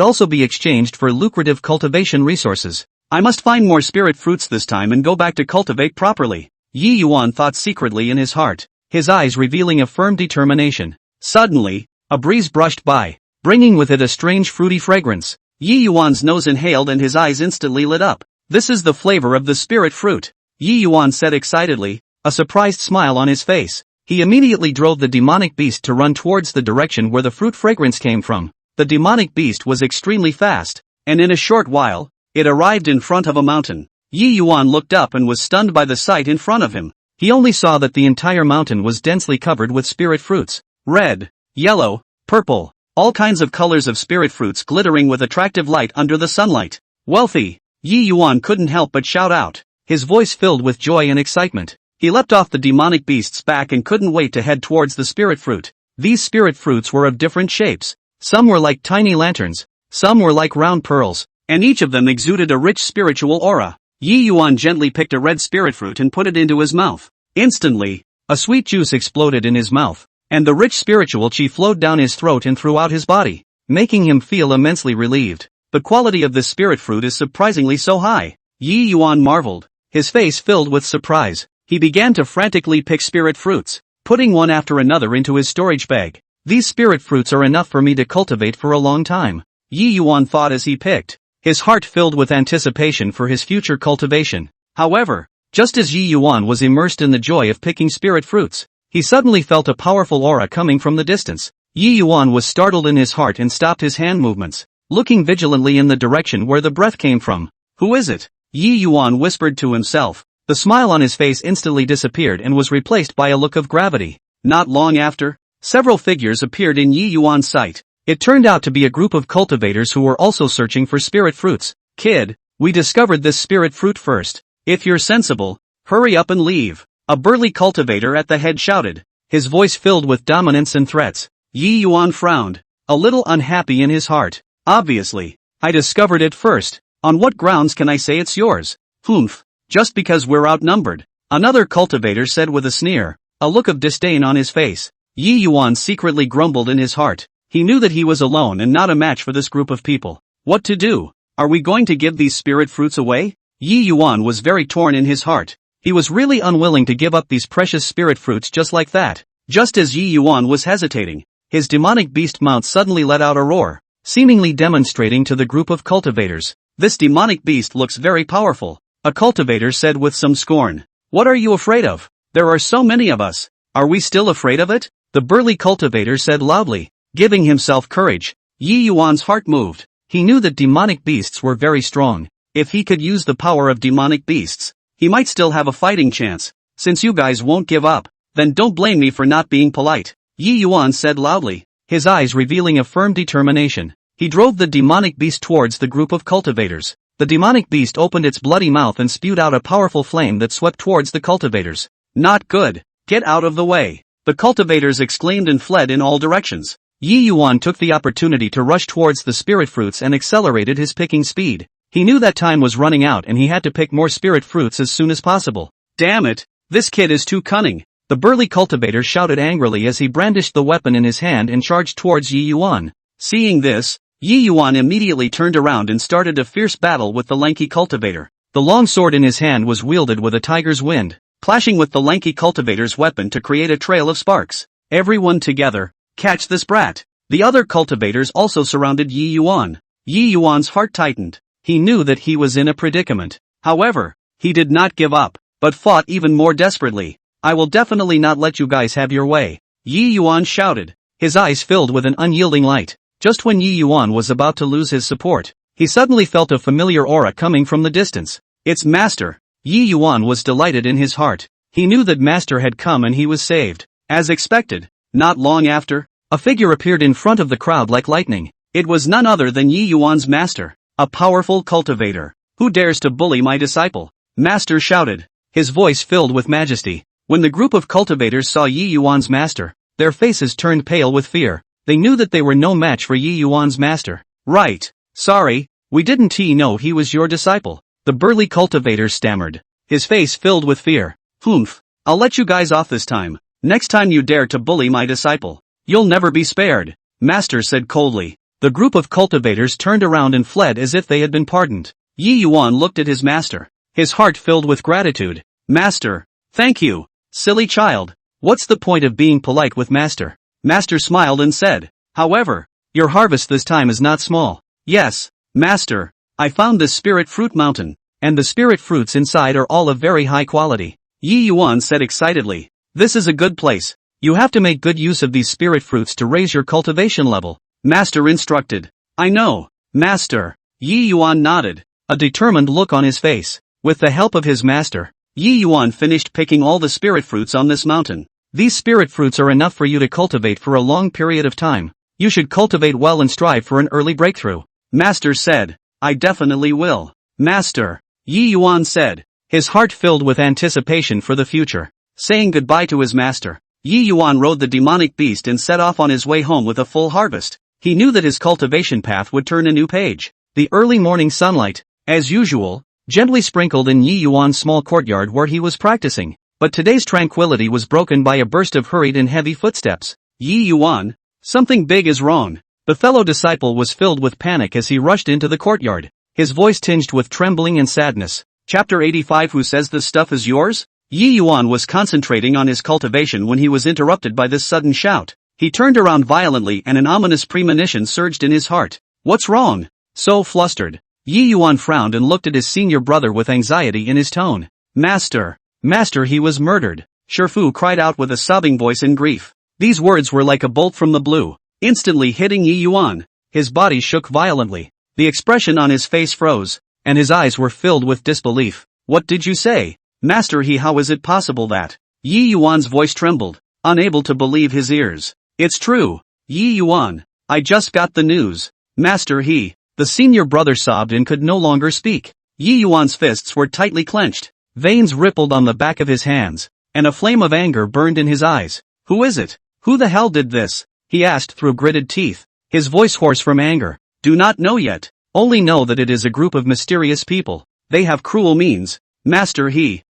[SPEAKER 1] also be exchanged for lucrative cultivation resources. I must find more spirit fruits this time and go back to cultivate properly, Yi Yuan thought secretly in his heart, his eyes revealing a firm determination. Suddenly, a breeze brushed by, bringing with it a strange fruity fragrance. Yi Yuan's nose inhaled and his eyes instantly lit up. This is the flavor of the spirit fruit, Yi Yuan said excitedly, a surprised smile on his face. He immediately drove the demonic beast to run towards the direction where the fruit fragrance came from. The demonic beast was extremely fast, and in a short while, it arrived in front of a mountain. Yi Yuan looked up and was stunned by the sight in front of him. He only saw that the entire mountain was densely covered with spirit fruits. Red, yellow, purple, all kinds of colors of spirit fruits glittering with attractive light under the sunlight. Wealthy, Yi Yuan couldn't help but shout out, his voice filled with joy and excitement. He leapt off the demonic beast's back and couldn't wait to head towards the spirit fruit. These spirit fruits were of different shapes. Some were like tiny lanterns, some were like round pearls, and each of them exuded a rich spiritual aura. Yi Yuan gently picked a red spirit fruit and put it into his mouth. Instantly, a sweet juice exploded in his mouth, and the rich spiritual chi flowed down his throat and throughout his body, making him feel immensely relieved. The quality of this spirit fruit is surprisingly so high. Yi Yuan marveled, his face filled with surprise. He began to frantically pick spirit fruits, putting one after another into his storage bag. These spirit fruits are enough for me to cultivate for a long time, Yi Yuan thought as he picked, his heart filled with anticipation for his future cultivation. However, just as Yi Yuan was immersed in the joy of picking spirit fruits, he suddenly felt a powerful aura coming from the distance. Yi Yuan was startled in his heart and stopped his hand movements, looking vigilantly in the direction where the breath came from. Who is it? Yi Yuan whispered to himself. The smile on his face instantly disappeared and was replaced by a look of gravity. Not long after, several figures appeared in Yi Yuan's sight. It turned out to be a group of cultivators who were also searching for spirit fruits. Kid, we discovered this spirit fruit first. If you're sensible, hurry up and leave. A burly cultivator at the head shouted, his voice filled with dominance and threats. Yi Yuan frowned, a little unhappy in his heart. Obviously, I discovered it first. On what grounds can I say it's yours? Humph. Just because we're outnumbered, another cultivator said with a sneer, a look of disdain on his face. Yi Yuan secretly grumbled in his heart. He knew that he was alone and not a match for this group of people. What to do? Are we going to give these spirit fruits away? Yi Yuan was very torn in his heart. He was really unwilling to give up these precious spirit fruits just like that. Just as Yi Yuan was hesitating, his demonic beast mount suddenly let out a roar, seemingly demonstrating to the group of cultivators. This demonic beast looks very powerful, a cultivator said with some scorn. What are you afraid of? There are so many of us. Are we still afraid of it? The burly cultivator said loudly, giving himself courage. Yi Yuan's heart moved. He knew that demonic beasts were very strong. If he could use the power of demonic beasts, he might still have a fighting chance. Since you guys won't give up, then don't blame me for not being polite, Yi Yuan said loudly, his eyes revealing a firm determination. He drove the demonic beast towards the group of cultivators. The demonic beast opened its bloody mouth and spewed out a powerful flame that swept towards the cultivators. Not good. Get out of the way. The cultivators exclaimed and fled in all directions. Yi Yuan took the opportunity to rush towards the spirit fruits and accelerated his picking speed. He knew that time was running out and he had to pick more spirit fruits as soon as possible. Damn it, this kid is too cunning. The burly cultivator shouted angrily as he brandished the weapon in his hand and charged towards Yi Yuan. Seeing this, Yi Yuan immediately turned around and started a fierce battle with the lanky cultivator. The long sword in his hand was wielded with a tiger's wind, clashing with the lanky cultivator's weapon to create a trail of sparks. Everyone together, catch this brat. The other cultivators also surrounded Yi Yuan. Yi Yuan's heart tightened. He knew that he was in a predicament. However, he did not give up, but fought even more desperately. I will definitely not let you guys have your way, Yi Yuan shouted, his eyes filled with an unyielding light. Just when Yi Yuan was about to lose his support, he suddenly felt a familiar aura coming from the distance. It's Master. Yi Yuan was delighted in his heart. He knew that Master had come and he was saved. As expected, not long after, a figure appeared in front of the crowd like lightning. It was none other than Yi Yuan's master, a powerful cultivator. Who dares to bully my disciple? Master shouted, his voice filled with majesty. When the group of cultivators saw Yi Yuan's master, their faces turned pale with fear. They knew that they were no match for Yi Yuan's master. Right. Sorry, we didn't know he was your disciple, the burly cultivator stammered, his face filled with fear. Humph, I'll let you guys off this time. Next time you dare to bully my disciple, you'll never be spared, Master said coldly. The group of cultivators turned around and fled as if they had been pardoned. Yi Yuan looked at his master, his heart filled with gratitude. Master, thank you, silly child. What's the point of being polite with Master? Master smiled and said, however, your harvest this time is not small. Yes, Master, I found this spirit fruit mountain, and the spirit fruits inside are all of very high quality. Yi Yuan said excitedly, this is a good place. You have to make good use of these spirit fruits to raise your cultivation level, Master instructed. I know, Master. Yi Yuan nodded, a determined look on his face. With the help of his master, Yi Yuan finished picking all the spirit fruits on this mountain. These spirit fruits are enough for you to cultivate for a long period of time. You should cultivate well and strive for an early breakthrough. Master said, I definitely will. Master, Yi Yuan said, his heart filled with anticipation for the future. Saying goodbye to his master, Yi Yuan rode the demonic beast and set off on his way home with a full harvest. He knew that his cultivation path would turn a new page. The early morning sunlight, as usual, gently sprinkled in Yi Yuan's small courtyard where he was practicing. But today's tranquility was broken by a burst of hurried and heavy footsteps. Yi Yuan, something big is wrong. The fellow disciple was filled with panic as he rushed into the courtyard, his voice tinged with trembling and sadness. Chapter 85. Who says this stuff is yours? Yi Yuan was concentrating on his cultivation when he was interrupted by this sudden shout. He turned around violently and an ominous premonition surged in his heart. What's wrong? So flustered, Yi Yuan frowned and looked at his senior brother with anxiety in his tone. Master, he was murdered, Shifu cried out with a sobbing voice in grief. These words were like a bolt from the blue, instantly hitting Yi Yuan. His body shook violently. The expression on his face froze, and his eyes were filled with disbelief. What did you say? Master, how is it possible that? Yi Yuan's voice trembled, unable to believe his ears. It's true, Yi Yuan. I just got the news. Master, the senior brother sobbed and could no longer speak. Yi Yuan's fists were tightly clenched. Veins rippled on the back of his hands, and a flame of anger burned in his eyes. Who is it? Who the hell did this? He asked through gritted teeth, his voice hoarse from anger. Do not know yet. Only know that it is a group of mysterious people. They have cruel means. Master,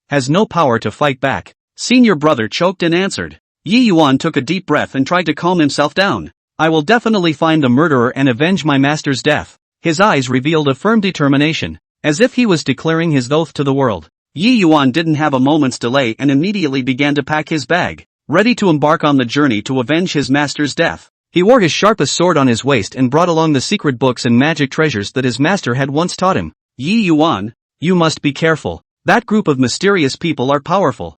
[SPEAKER 1] has no power to fight back. Senior brother choked and answered. Yi Yuan took a deep breath and tried to calm himself down. I will definitely find the murderer and avenge my master's death. His eyes revealed a firm determination, as if he was declaring his oath to the world. Yi Yuan didn't have a moment's delay and immediately began to pack his bag, ready to embark on the journey to avenge his master's death. He wore his sharpest sword on his waist and brought along the secret books and magic treasures that his master had once taught him. Yi Yuan, you must be careful. That group of mysterious people are powerful.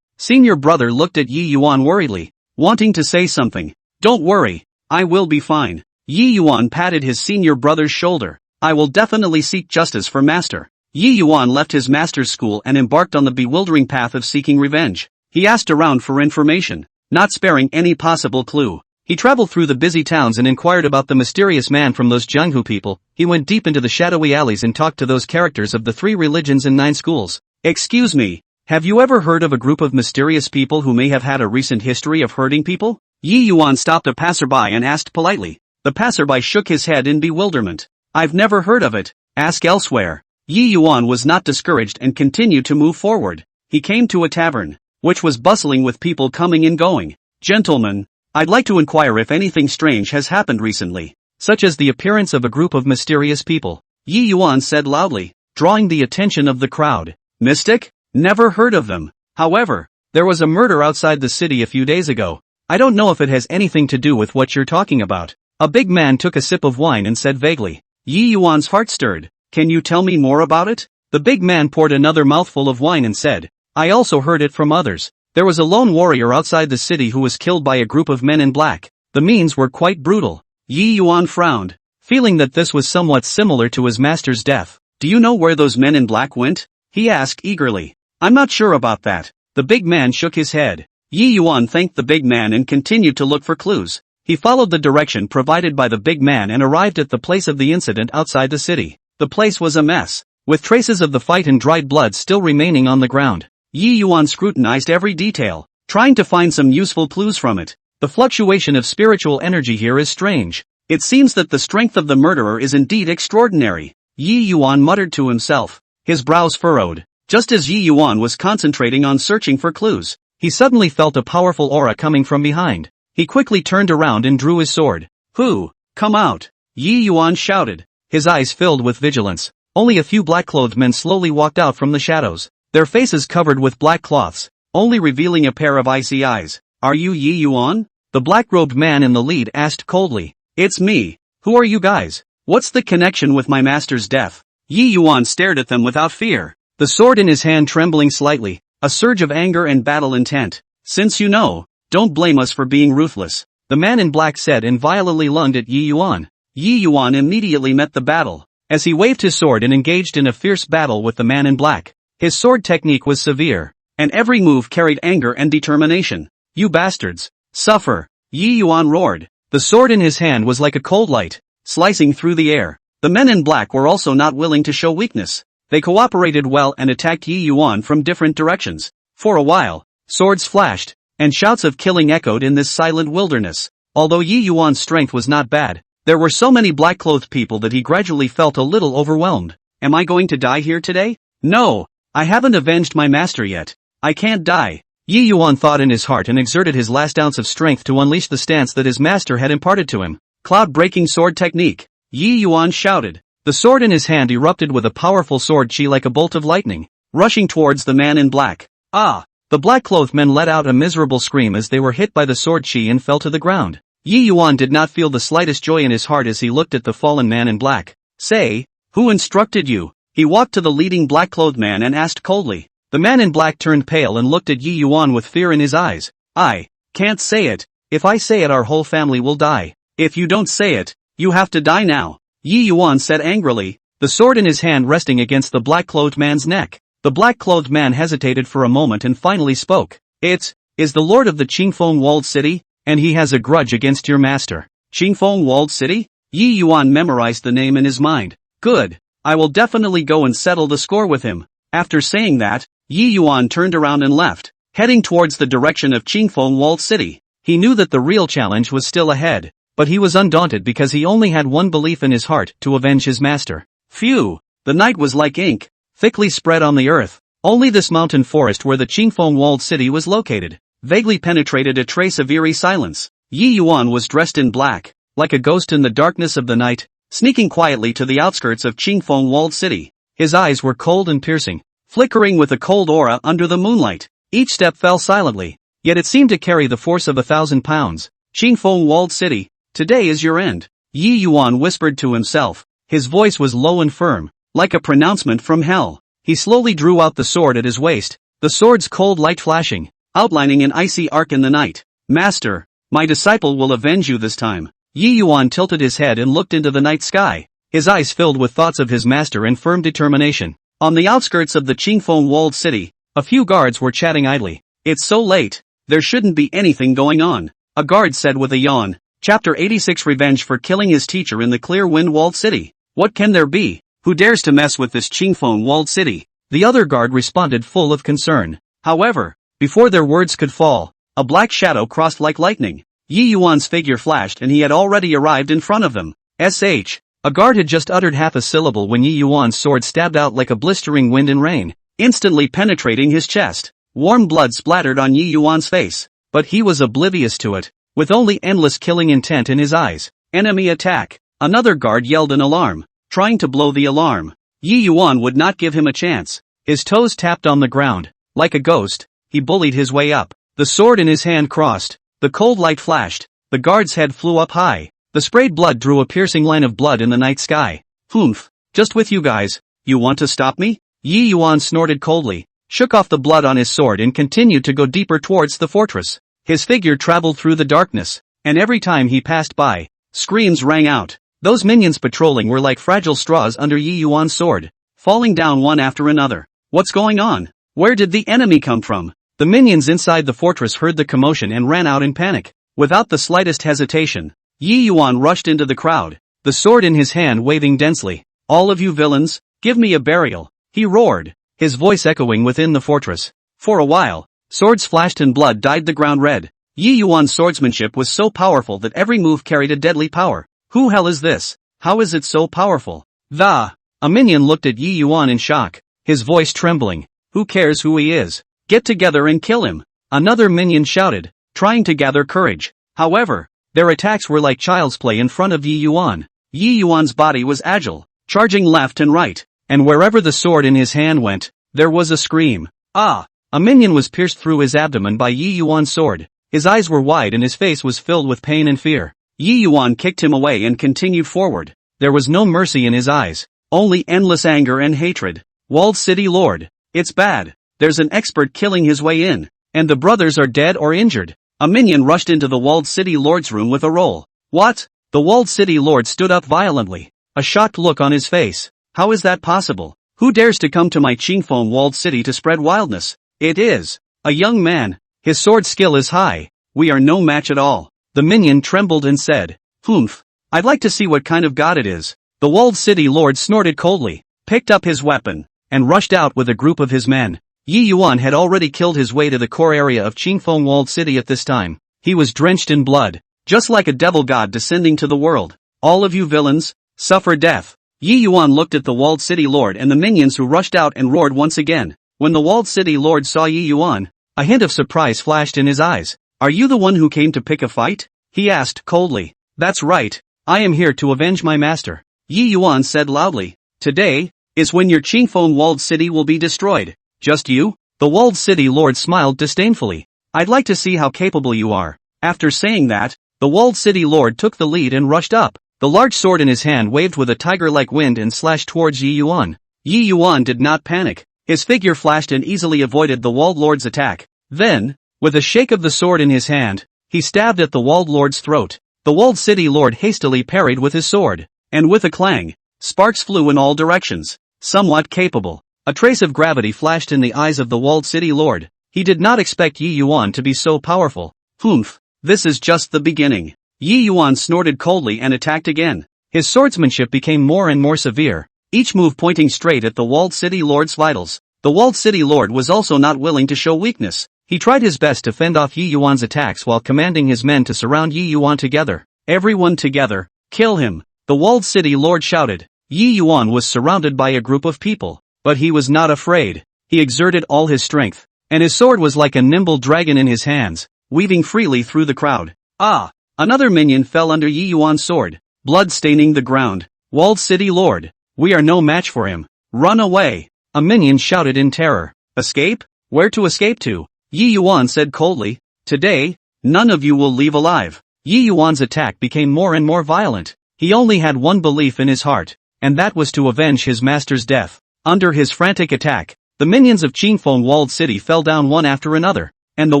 [SPEAKER 1] Senior brother looked at Yi Yuan worriedly, wanting to say something. Don't worry, I will be fine. Yi Yuan patted his senior brother's shoulder. I will definitely seek justice for master. Yi Yuan left his master's school and embarked on the bewildering path of seeking revenge. He asked around for information, not sparing any possible clue. He traveled through the busy towns and inquired about the mysterious man from those Jianghu people. He went deep into the shadowy alleys and talked to those characters of the 3 religions and 9 schools. Excuse me, have you ever heard of a group of mysterious people who may have had a recent history of hurting people? Yi Yuan stopped a passerby and asked politely. The passerby shook his head in bewilderment. I've never heard of it. Ask elsewhere. Yi Yuan was not discouraged and continued to move forward. He came to a tavern, which was bustling with people coming and going. Gentlemen, I'd like to inquire if anything strange has happened recently, such as the appearance of a group of mysterious people. Yi Yuan said loudly, drawing the attention of the crowd. Mystic? Never heard of them. However, there was a murder outside the city a few days ago. I don't know if it has anything to do with what you're talking about. A big man took a sip of wine and said vaguely. Yi Yuan's heart stirred. Can you tell me more about it? The big man poured another mouthful of wine and said, I also heard it from others. There was a lone warrior outside the city who was killed by a group of men in black. The means were quite brutal. Yi Yuan frowned, feeling that this was somewhat similar to his master's death. Do you know where those men in black went? He asked eagerly. I'm not sure about that. The big man shook his head. Yi Yuan thanked the big man and continued to look for clues. He followed the direction provided by the big man and arrived at the place of the incident outside the city. The place was a mess, with traces of the fight and dried blood still remaining on the ground. Yi Yuan scrutinized every detail, trying to find some useful clues from it. The fluctuation of spiritual energy here is strange. It seems that the strength of the murderer is indeed extraordinary. Yi Yuan muttered to himself, his brows furrowed. Just as Yi Yuan was concentrating on searching for clues, he suddenly felt a powerful aura coming from behind. He quickly turned around and drew his sword. Who? Come out! Yi Yuan shouted, his eyes filled with vigilance. Only a few black-clothed men slowly walked out from the shadows, their faces covered with black cloths, only revealing a pair of icy eyes. Are you Yi Yuan? The black-robed man in the lead asked coldly. It's me. Who are you guys? What's the connection with my master's death? Yi Yuan stared at them without fear, the sword in his hand trembling slightly, a surge of anger and battle intent. Since you know, don't blame us for being ruthless, the man in black said and violently lunged at Yi Yuan. Yi Yuan immediately met the battle, as he waved his sword and engaged in a fierce battle with the man in black. His sword technique was severe, and every move carried anger and determination. You bastards, suffer! Yi Yuan roared. The sword in his hand was like a cold light, slicing through the air. The men in black were also not willing to show weakness. They cooperated well and attacked Yi Yuan from different directions. For a while, swords flashed, and shouts of killing echoed in this silent wilderness. Although Yi Yuan's strength was not bad, there were so many black-clothed people that he gradually felt a little overwhelmed. Am I going to die here today? No, I haven't avenged my master yet. I can't die. Yi Yuan thought in his heart and exerted his last ounce of strength to unleash the stance that his master had imparted to him. Cloud-breaking sword technique. Yi Yuan shouted. The sword in his hand erupted with a powerful sword chi like a bolt of lightning, rushing towards the man in black. Ah! The black-clothed men let out a miserable scream as they were hit by the sword chi and fell to the ground. Yi Yuan did not feel the slightest joy in his heart as he looked at the fallen man in black. Say, who instructed you? He walked to the leading black-clothed man and asked coldly. The man in black turned pale and looked at Yi Yuan with fear in his eyes. I can't say it. If I say it, our whole family will die. If you don't say it, you have to die now. Yi Yuan said angrily, the sword in his hand resting against the black-clothed man's neck. The black-clothed man hesitated for a moment and finally spoke. It is the lord of the Qingfeng walled city, and he has a grudge against your master. Qingfeng walled city? Yi Yuan memorized the name in his mind. Good. I will definitely go and settle the score with him. After saying that, Yi Yuan turned around and left, heading towards the direction of Qingfeng walled city. He knew that the real challenge was still ahead, but he was undaunted because he only had one belief in his heart: to avenge his master. Phew! The night was like ink, thickly spread on the earth. Only this mountain forest where the Qingfeng walled city was located vaguely penetrated a trace of eerie silence. Yi Yuan was dressed in black, like a ghost in the darkness of the night, sneaking quietly to the outskirts of Qingfeng walled city. His eyes were cold and piercing, flickering with a cold aura under the moonlight. Each step fell silently, yet it seemed to carry the force of 1,000 pounds. Qingfeng walled city, today is your end. Yi Yuan whispered to himself. His voice was low and firm, like a pronouncement from hell. He slowly drew out the sword at his waist, the sword's cold light flashing, outlining an icy arc in the night. Master, my disciple will avenge you this time. Yi Yuan tilted his head and looked into the night sky, his eyes filled with thoughts of his master and firm determination. On the outskirts of the Qingfeng walled city, a few guards were chatting idly. It's so late, there shouldn't be anything going on, a guard said with a yawn. Chapter 86: Revenge for killing his teacher in the clear wind walled city. What can there be? Who dares to mess with this Qingfeng walled city? The other guard responded full of concern. However, before their words could fall, a black shadow crossed like lightning. Yi Yuan's figure flashed and he had already arrived in front of them. SH. A guard had just uttered half a syllable when Yi Yuan's sword stabbed out like a blistering wind and rain, instantly penetrating his chest. Warm blood splattered on Yi Yuan's face, but he was oblivious to it, with only endless killing intent in his eyes. Enemy attack! Another guard yelled in alarm, trying to blow the alarm. Yi Yuan would not give him a chance. His toes tapped on the ground. Like a ghost, he bullied his way up. The sword in his hand crossed. The cold light flashed. The guard's head flew up high. The sprayed blood drew a piercing line of blood in the night sky. Humph! Just with you guys. You want to stop me? Yi Yuan snorted coldly, shook off the blood on his sword and continued to go deeper towards the fortress. His figure traveled through the darkness, and every time he passed by, screams rang out. Those minions patrolling were like fragile straws under Yi Yuan's sword, falling down one after another. What's going on? Where did the enemy come from? The minions inside the fortress heard the commotion and ran out in panic. Without the slightest hesitation, Yi Yuan rushed into the crowd, the sword in his hand waving densely. All of you villains, give me a burial, he roared, his voice echoing within the fortress. For a while, swords flashed and blood dyed the ground red. Yi Yuan's swordsmanship was so powerful that every move carried a deadly power. Who hell is this? How is it so powerful? A minion looked at Yi Yuan in shock, his voice trembling. Who cares who he is? Get together and kill him. Another minion shouted, trying to gather courage. However, their attacks were like child's play in front of Yi Yuan. Yi Yuan's body was agile, charging left and right, and wherever the sword in his hand went, there was a scream. A minion was pierced through his abdomen by Yi Yuan's sword. His eyes were wide and his face was filled with pain and fear. Yi Yuan kicked him away and continued forward. There was no mercy in his eyes, only endless anger and hatred. Walled City Lord. It's bad. There's an expert killing his way in, and the brothers are dead or injured. A minion rushed into the Walled City Lord's room with a roll. What? The Walled City Lord stood up violently, a shocked look on his face. How is that possible? Who dares to come to my Qingfeng walled city to spread wildness? It is a young man. His sword skill is high. We are no match at all. The minion trembled and said, Humph, I'd like to see what kind of god it is. The walled city lord snorted coldly, picked up his weapon, and rushed out with a group of his men. Yi Yuan had already killed his way to the core area of Qingfeng walled city at this time. He was drenched in blood, just like a devil god descending to the world. All of you villains, suffer death. Yi Yuan looked at the walled city lord and the minions who rushed out and roared once again. When the walled city lord saw Yi Yuan, a hint of surprise flashed in his eyes. Are you the one who came to pick a fight? He asked coldly. That's right, I am here to avenge my master. Yi Yuan said loudly. Today is when your Qingfeng walled city will be destroyed. Just you? The walled city lord smiled disdainfully. I'd like to see how capable you are. After saying that, the walled city lord took the lead and rushed up. The large sword in his hand waved with a tiger-like wind and slashed towards Yi Yuan. Yi Yuan did not panic. His figure flashed and easily avoided the walled lord's attack. Then, with a shake of the sword in his hand, he stabbed at the walled lord's throat. The walled city lord hastily parried with his sword, and with a clang, sparks flew in all directions. Somewhat capable. A trace of gravity flashed in the eyes of the walled city lord. He did not expect Yi Yuan to be so powerful. Humph, this is just the beginning. Yi Yuan snorted coldly and attacked again. His swordsmanship became more and more severe, each move pointing straight at the walled city lord's vitals. The walled city lord was also not willing to show weakness. He tried his best to fend off Yi Yuan's attacks while commanding his men to surround Yi Yuan together. Everyone together, kill him, the walled city lord shouted. Yi Yuan was surrounded by a group of people, but he was not afraid. He exerted all his strength, and his sword was like a nimble dragon in his hands, weaving freely through the crowd. Ah! Another minion fell under Yi Yuan's sword, blood staining the ground. Walled city lord, we are no match for him. Run away! A minion shouted in terror. Escape? Where to escape to? Yi Yuan said coldly. Today, none of you will leave alive. Yi Yuan's attack became more and more violent. He only had one belief in his heart, and that was to avenge his master's death. Under his frantic attack, the minions of Qingfeng walled city fell down one after another, and the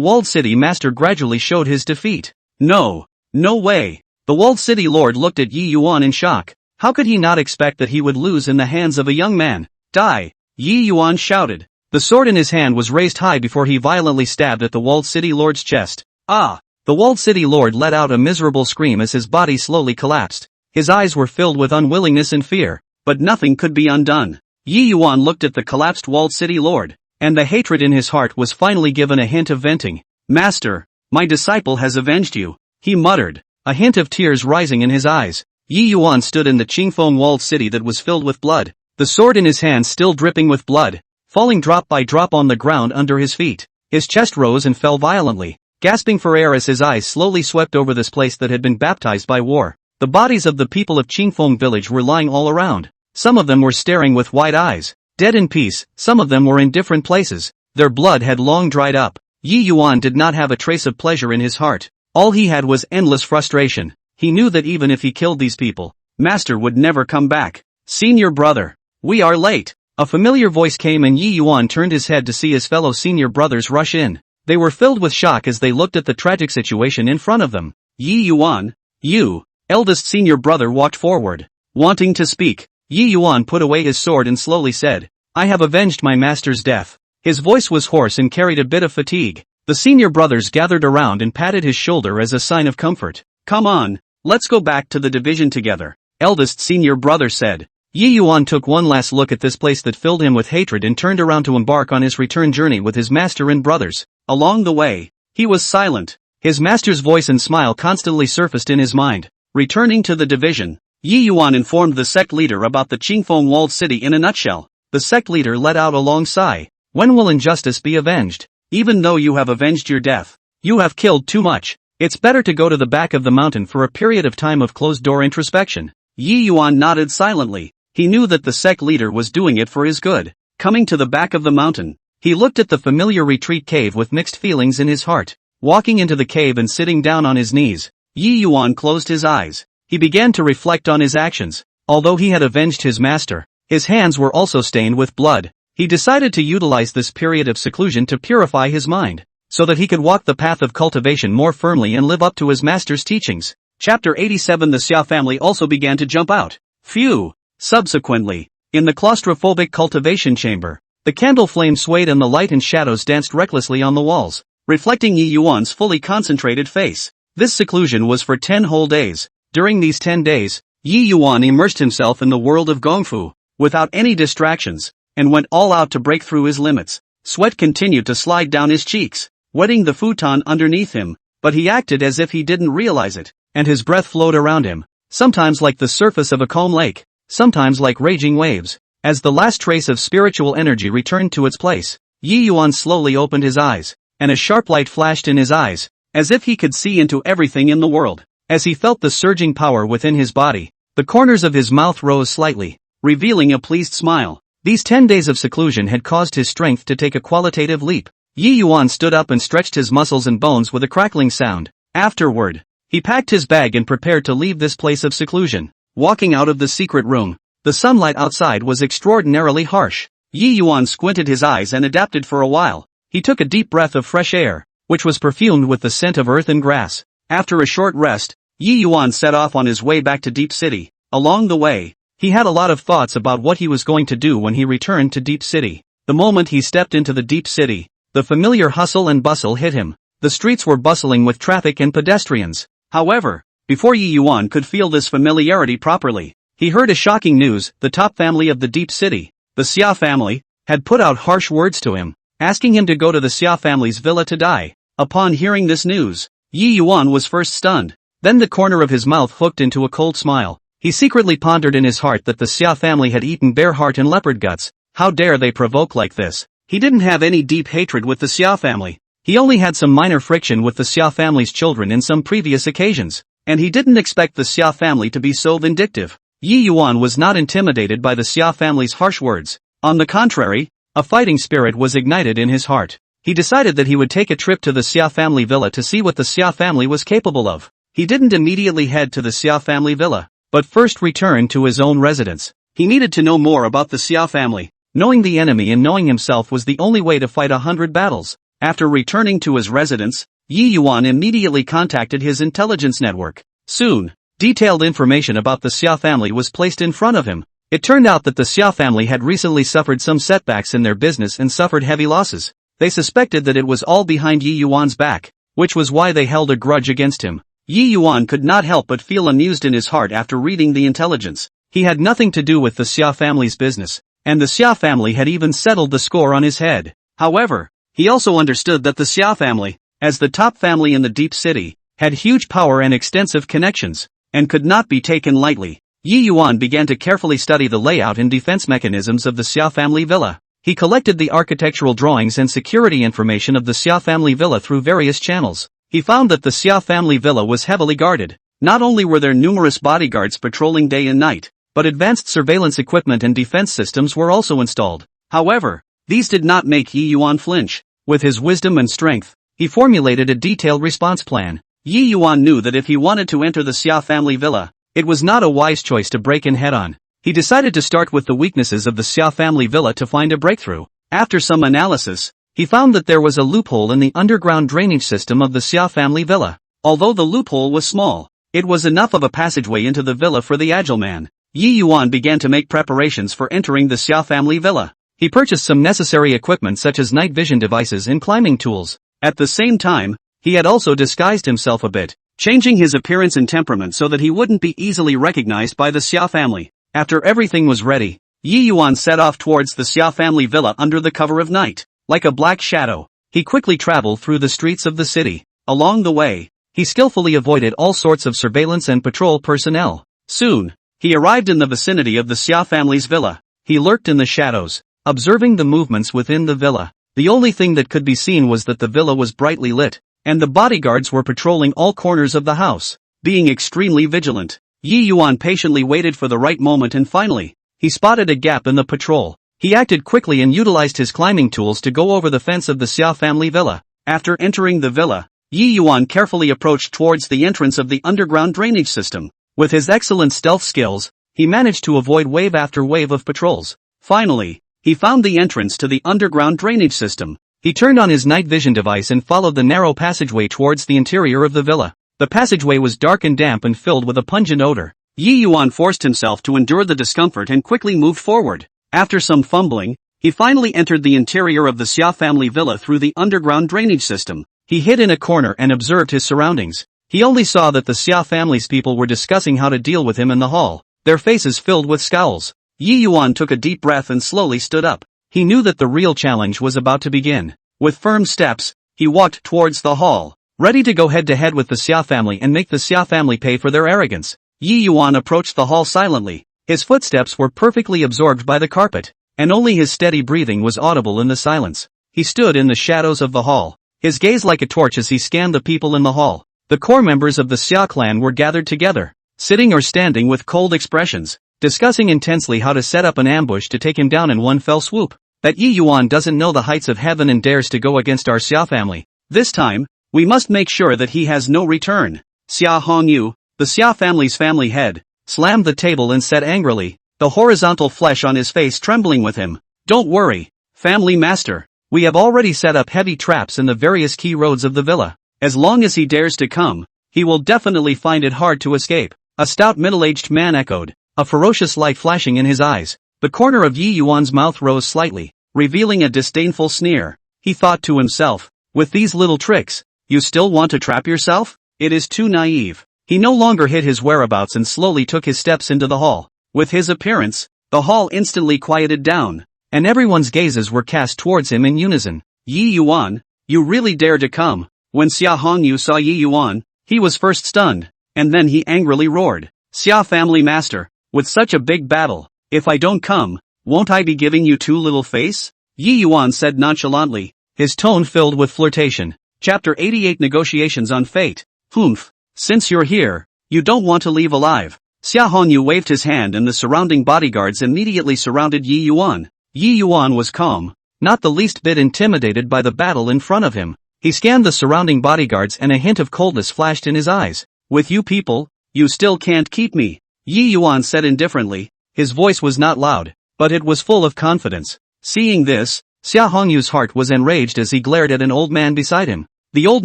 [SPEAKER 1] walled city master gradually showed his defeat. No way. The walled city lord looked at Yi Yuan in shock. How could he not expect that he would lose in the hands of a young man? Die! Yi Yuan shouted. The sword in his hand was raised high before he violently stabbed at the walled city lord's chest. Ah! The walled city lord let out a miserable scream as his body slowly collapsed. His eyes were filled with unwillingness and fear, but nothing could be undone. Yi Yuan looked at the collapsed walled city lord, and the hatred in his heart was finally given a hint of venting. Master, my disciple has avenged you, he muttered, a hint of tears rising in his eyes. Yi Yuan stood in the Qingfeng walled city that was filled with blood, the sword in his hand still dripping with blood, falling drop by drop on the ground under his feet. His chest rose and fell violently, gasping for air as his eyes slowly swept over this place that had been baptized by war. The bodies of the people of Qingfeng village were lying all around. Some of them were staring with wide eyes, dead in peace. Some of them were in different places. Their blood had long dried up. Yi Yuan did not have a trace of pleasure in his heart. All he had was endless frustration. He knew that even if he killed these people, Master would never come back. Senior brother, we are late. A familiar voice came and Yi Yuan turned his head to see his fellow senior brothers rush in. They were filled with shock as they looked at the tragic situation in front of them. Yi Yuan, you, eldest senior brother walked forward, wanting to speak. Yi Yuan put away his sword and slowly said, I have avenged my master's death. His voice was hoarse and carried a bit of fatigue. The senior brothers gathered around and patted his shoulder as a sign of comfort. Come on, let's go back to the division together, eldest senior brother said. Yi Yuan took one last look at this place that filled him with hatred and turned around to embark on his return journey with his master and brothers. Along the way, he was silent. His master's voice and smile constantly surfaced in his mind. Returning to the division, Yi Yuan informed the sect leader about the Qingfeng walled city in a nutshell. The sect leader let out a long sigh. When will injustice be avenged? Even though you have avenged your death, you have killed too much. It's better to go to the back of the mountain for a period of time of closed-door introspection. Yi Yuan nodded silently. He knew that the sect leader was doing it for his good. Coming to the back of the mountain, he looked at the familiar retreat cave with mixed feelings in his heart. Walking into the cave and sitting down on his knees, Yi Yuan closed his eyes. He began to reflect on his actions. Although he had avenged his master, his hands were also stained with blood. He decided to utilize this period of seclusion to purify his mind, so that he could walk the path of cultivation more firmly and live up to his master's teachings. Chapter 87. The Xia family also began to jump out. Phew! Subsequently, in the claustrophobic cultivation chamber, the candle flame swayed and the light and shadows danced recklessly on the walls, reflecting Yi Yuan's fully concentrated face. This seclusion was for 10 whole days. During these 10 days, Yi Yuan immersed himself in the world of Gongfu, without any distractions, and went all out to break through his limits. Sweat continued to slide down his cheeks, wetting the futon underneath him, but he acted as if he didn't realize it, and his breath flowed around him, sometimes like the surface of a calm lake, sometimes like raging waves. As the last trace of spiritual energy returned to its place, Yi Yuan slowly opened his eyes, and a sharp light flashed in his eyes, as if he could see into everything in the world. As he felt the surging power within his body, the corners of his mouth rose slightly, revealing a pleased smile. These 10 days of seclusion had caused his strength to take a qualitative leap. Yi Yuan stood up and stretched his muscles and bones with a crackling sound. Afterward, he packed his bag and prepared to leave this place of seclusion. Walking out of the secret room, the sunlight outside was extraordinarily harsh. Yi Yuan squinted his eyes and adapted for a while. He took a deep breath of fresh air, which was perfumed with the scent of earth and grass. After a short rest, Yi Yuan set off on his way back to Deep City. Along the way, he had a lot of thoughts about what he was going to do when he returned to Deep City. The moment he stepped into the Deep City, the familiar hustle and bustle hit him. The streets were bustling with traffic and pedestrians. However, before Yi Yuan could feel this familiarity properly, he heard a shocking news. The top family of the Deep City, the Xia family, had put out harsh words to him, asking him to go to the Xia family's villa to die. Upon hearing this news, Yi Yuan was first stunned, then the corner of his mouth hooked into a cold smile. He secretly pondered in his heart that the Xia family had eaten bear heart and leopard guts. How dare they provoke like this? He didn't have any deep hatred with the Xia family. He only had some minor friction with the Xia family's children in some previous occasions, and he didn't expect the Xia family to be so vindictive. Yi Yuan was not intimidated by the Xia family's harsh words. On the contrary, a fighting spirit was ignited in his heart. He decided that he would take a trip to the Xia family villa to see what the Xia family was capable of. He didn't immediately head to the Xia family villa, but first returned to his own residence. He needed to know more about the Xia family. Knowing the enemy and knowing himself was the only way to fight 100 battles. After returning to his residence, Yi Yuan immediately contacted his intelligence network. Soon, detailed information about the Xia family was placed in front of him. It turned out that the Xia family had recently suffered some setbacks in their business and suffered heavy losses. They suspected that it was all behind Yi Yuan's back, which was why they held a grudge against him. Yi Yuan could not help but feel amused in his heart after reading the intelligence. He had nothing to do with the Xia family's business, and the Xia family had even settled the score on his head. However, he also understood that the Xia family, as the top family in the Deep City, had huge power and extensive connections, and could not be taken lightly. Yi Yuan began to carefully study the layout and defense mechanisms of the Xia family villa. He collected the architectural drawings and security information of the Xia family villa through various channels. He found that the Xia family villa was heavily guarded. Not only were there numerous bodyguards patrolling day and night, but advanced surveillance equipment and defense systems were also installed. However, these did not make Yi Yuan flinch. With his wisdom and strength, he formulated a detailed response plan. Yi Yuan knew that if he wanted to enter the Xia family villa, it was not a wise choice to break in head-on. He decided to start with the weaknesses of the Xia family villa to find a breakthrough. After some analysis, he found that there was a loophole in the underground drainage system of the Xia family villa. Although the loophole was small, it was enough of a passageway into the villa for the agile man. Yi Yuan began to make preparations for entering the Xia family villa. He purchased some necessary equipment such as night vision devices and climbing tools. At the same time, he had also disguised himself a bit, changing his appearance and temperament so that he wouldn't be easily recognized by the Xia family. After everything was ready, Yi Yuan set off towards the Xia family villa under the cover of night. Like a black shadow, he quickly traveled through the streets of the city. Along the way, he skillfully avoided all sorts of surveillance and patrol personnel. Soon, he arrived in the vicinity of the Xia family's villa. He lurked in the shadows, observing the movements within the villa. The only thing that could be seen was that the villa was brightly lit, and the bodyguards were patrolling all corners of the house. Being extremely vigilant, Yi Yuan patiently waited for the right moment and finally, he spotted a gap in the patrol. He acted quickly and utilized his climbing tools to go over the fence of the Xia family villa. After entering the villa, Yi Yuan carefully approached towards the entrance of the underground drainage system. With his excellent stealth skills, he managed to avoid wave after wave of patrols. Finally, he found the entrance to the underground drainage system. He turned on his night vision device and followed the narrow passageway towards the interior of the villa. The passageway was dark and damp and filled with a pungent odor. Yi Yuan forced himself to endure the discomfort and quickly moved forward. After some fumbling, he finally entered the interior of the Xia family villa through the underground drainage system. He hid in a corner and observed his surroundings. He only saw that the Xia family's people were discussing how to deal with him in the hall, their faces filled with scowls. Yi Yuan took a deep breath and slowly stood up. He knew that the real challenge was about to begin. With firm steps, he walked towards the hall, ready to go head-to-head with the Xia family and make the Xia family pay for their arrogance. Yi Yuan approached the hall silently. His footsteps were perfectly absorbed by the carpet, and only his steady breathing was audible in the silence. He stood in the shadows of the hall, his gaze like a torch as he scanned the people in the hall. The core members of the Xia clan were gathered together, sitting or standing with cold expressions, discussing intensely how to set up an ambush to take him down in one fell swoop. That Yi Yuan doesn't know the heights of heaven and dares to go against our Xia family. This time, we must make sure that he has no return. Xia Hongyu, the Xia family's family head, slammed the table and said angrily, the horizontal flesh on his face trembling with him. Don't worry, family master. We have already set up heavy traps in the various key roads of the villa. As long as he dares to come, he will definitely find it hard to escape. A stout middle-aged man echoed, a ferocious light flashing in his eyes. The corner of Yi Yuan's mouth rose slightly, revealing a disdainful sneer. He thought to himself, with these little tricks, you still want to trap yourself? It is too naive. He no longer hid his whereabouts and slowly took his steps into the hall. With his appearance, the hall instantly quieted down, and everyone's gazes were cast towards him in unison. Yi Yuan, you really dare to come? When Xia Hongyu saw Yi Yuan, he was first stunned, and then he angrily roared, Xia family master, with such a big battle, if I don't come, won't I be giving you too little face? Yi Yuan said nonchalantly, his tone filled with flirtation. Chapter 88 Negotiations on Fate. Humph, since you're here, you don't want to leave alive. Xia Hongyu waved his hand and the surrounding bodyguards immediately surrounded Yi Yuan. Yi Yuan was calm, not the least bit intimidated by the battle in front of him. He scanned the surrounding bodyguards and a hint of coldness flashed in his eyes. With you people, you still can't keep me. Yi Yuan said indifferently. His voice was not loud, but it was full of confidence. Seeing this, Xia Hongyu's heart was enraged as he glared at an old man beside him. The old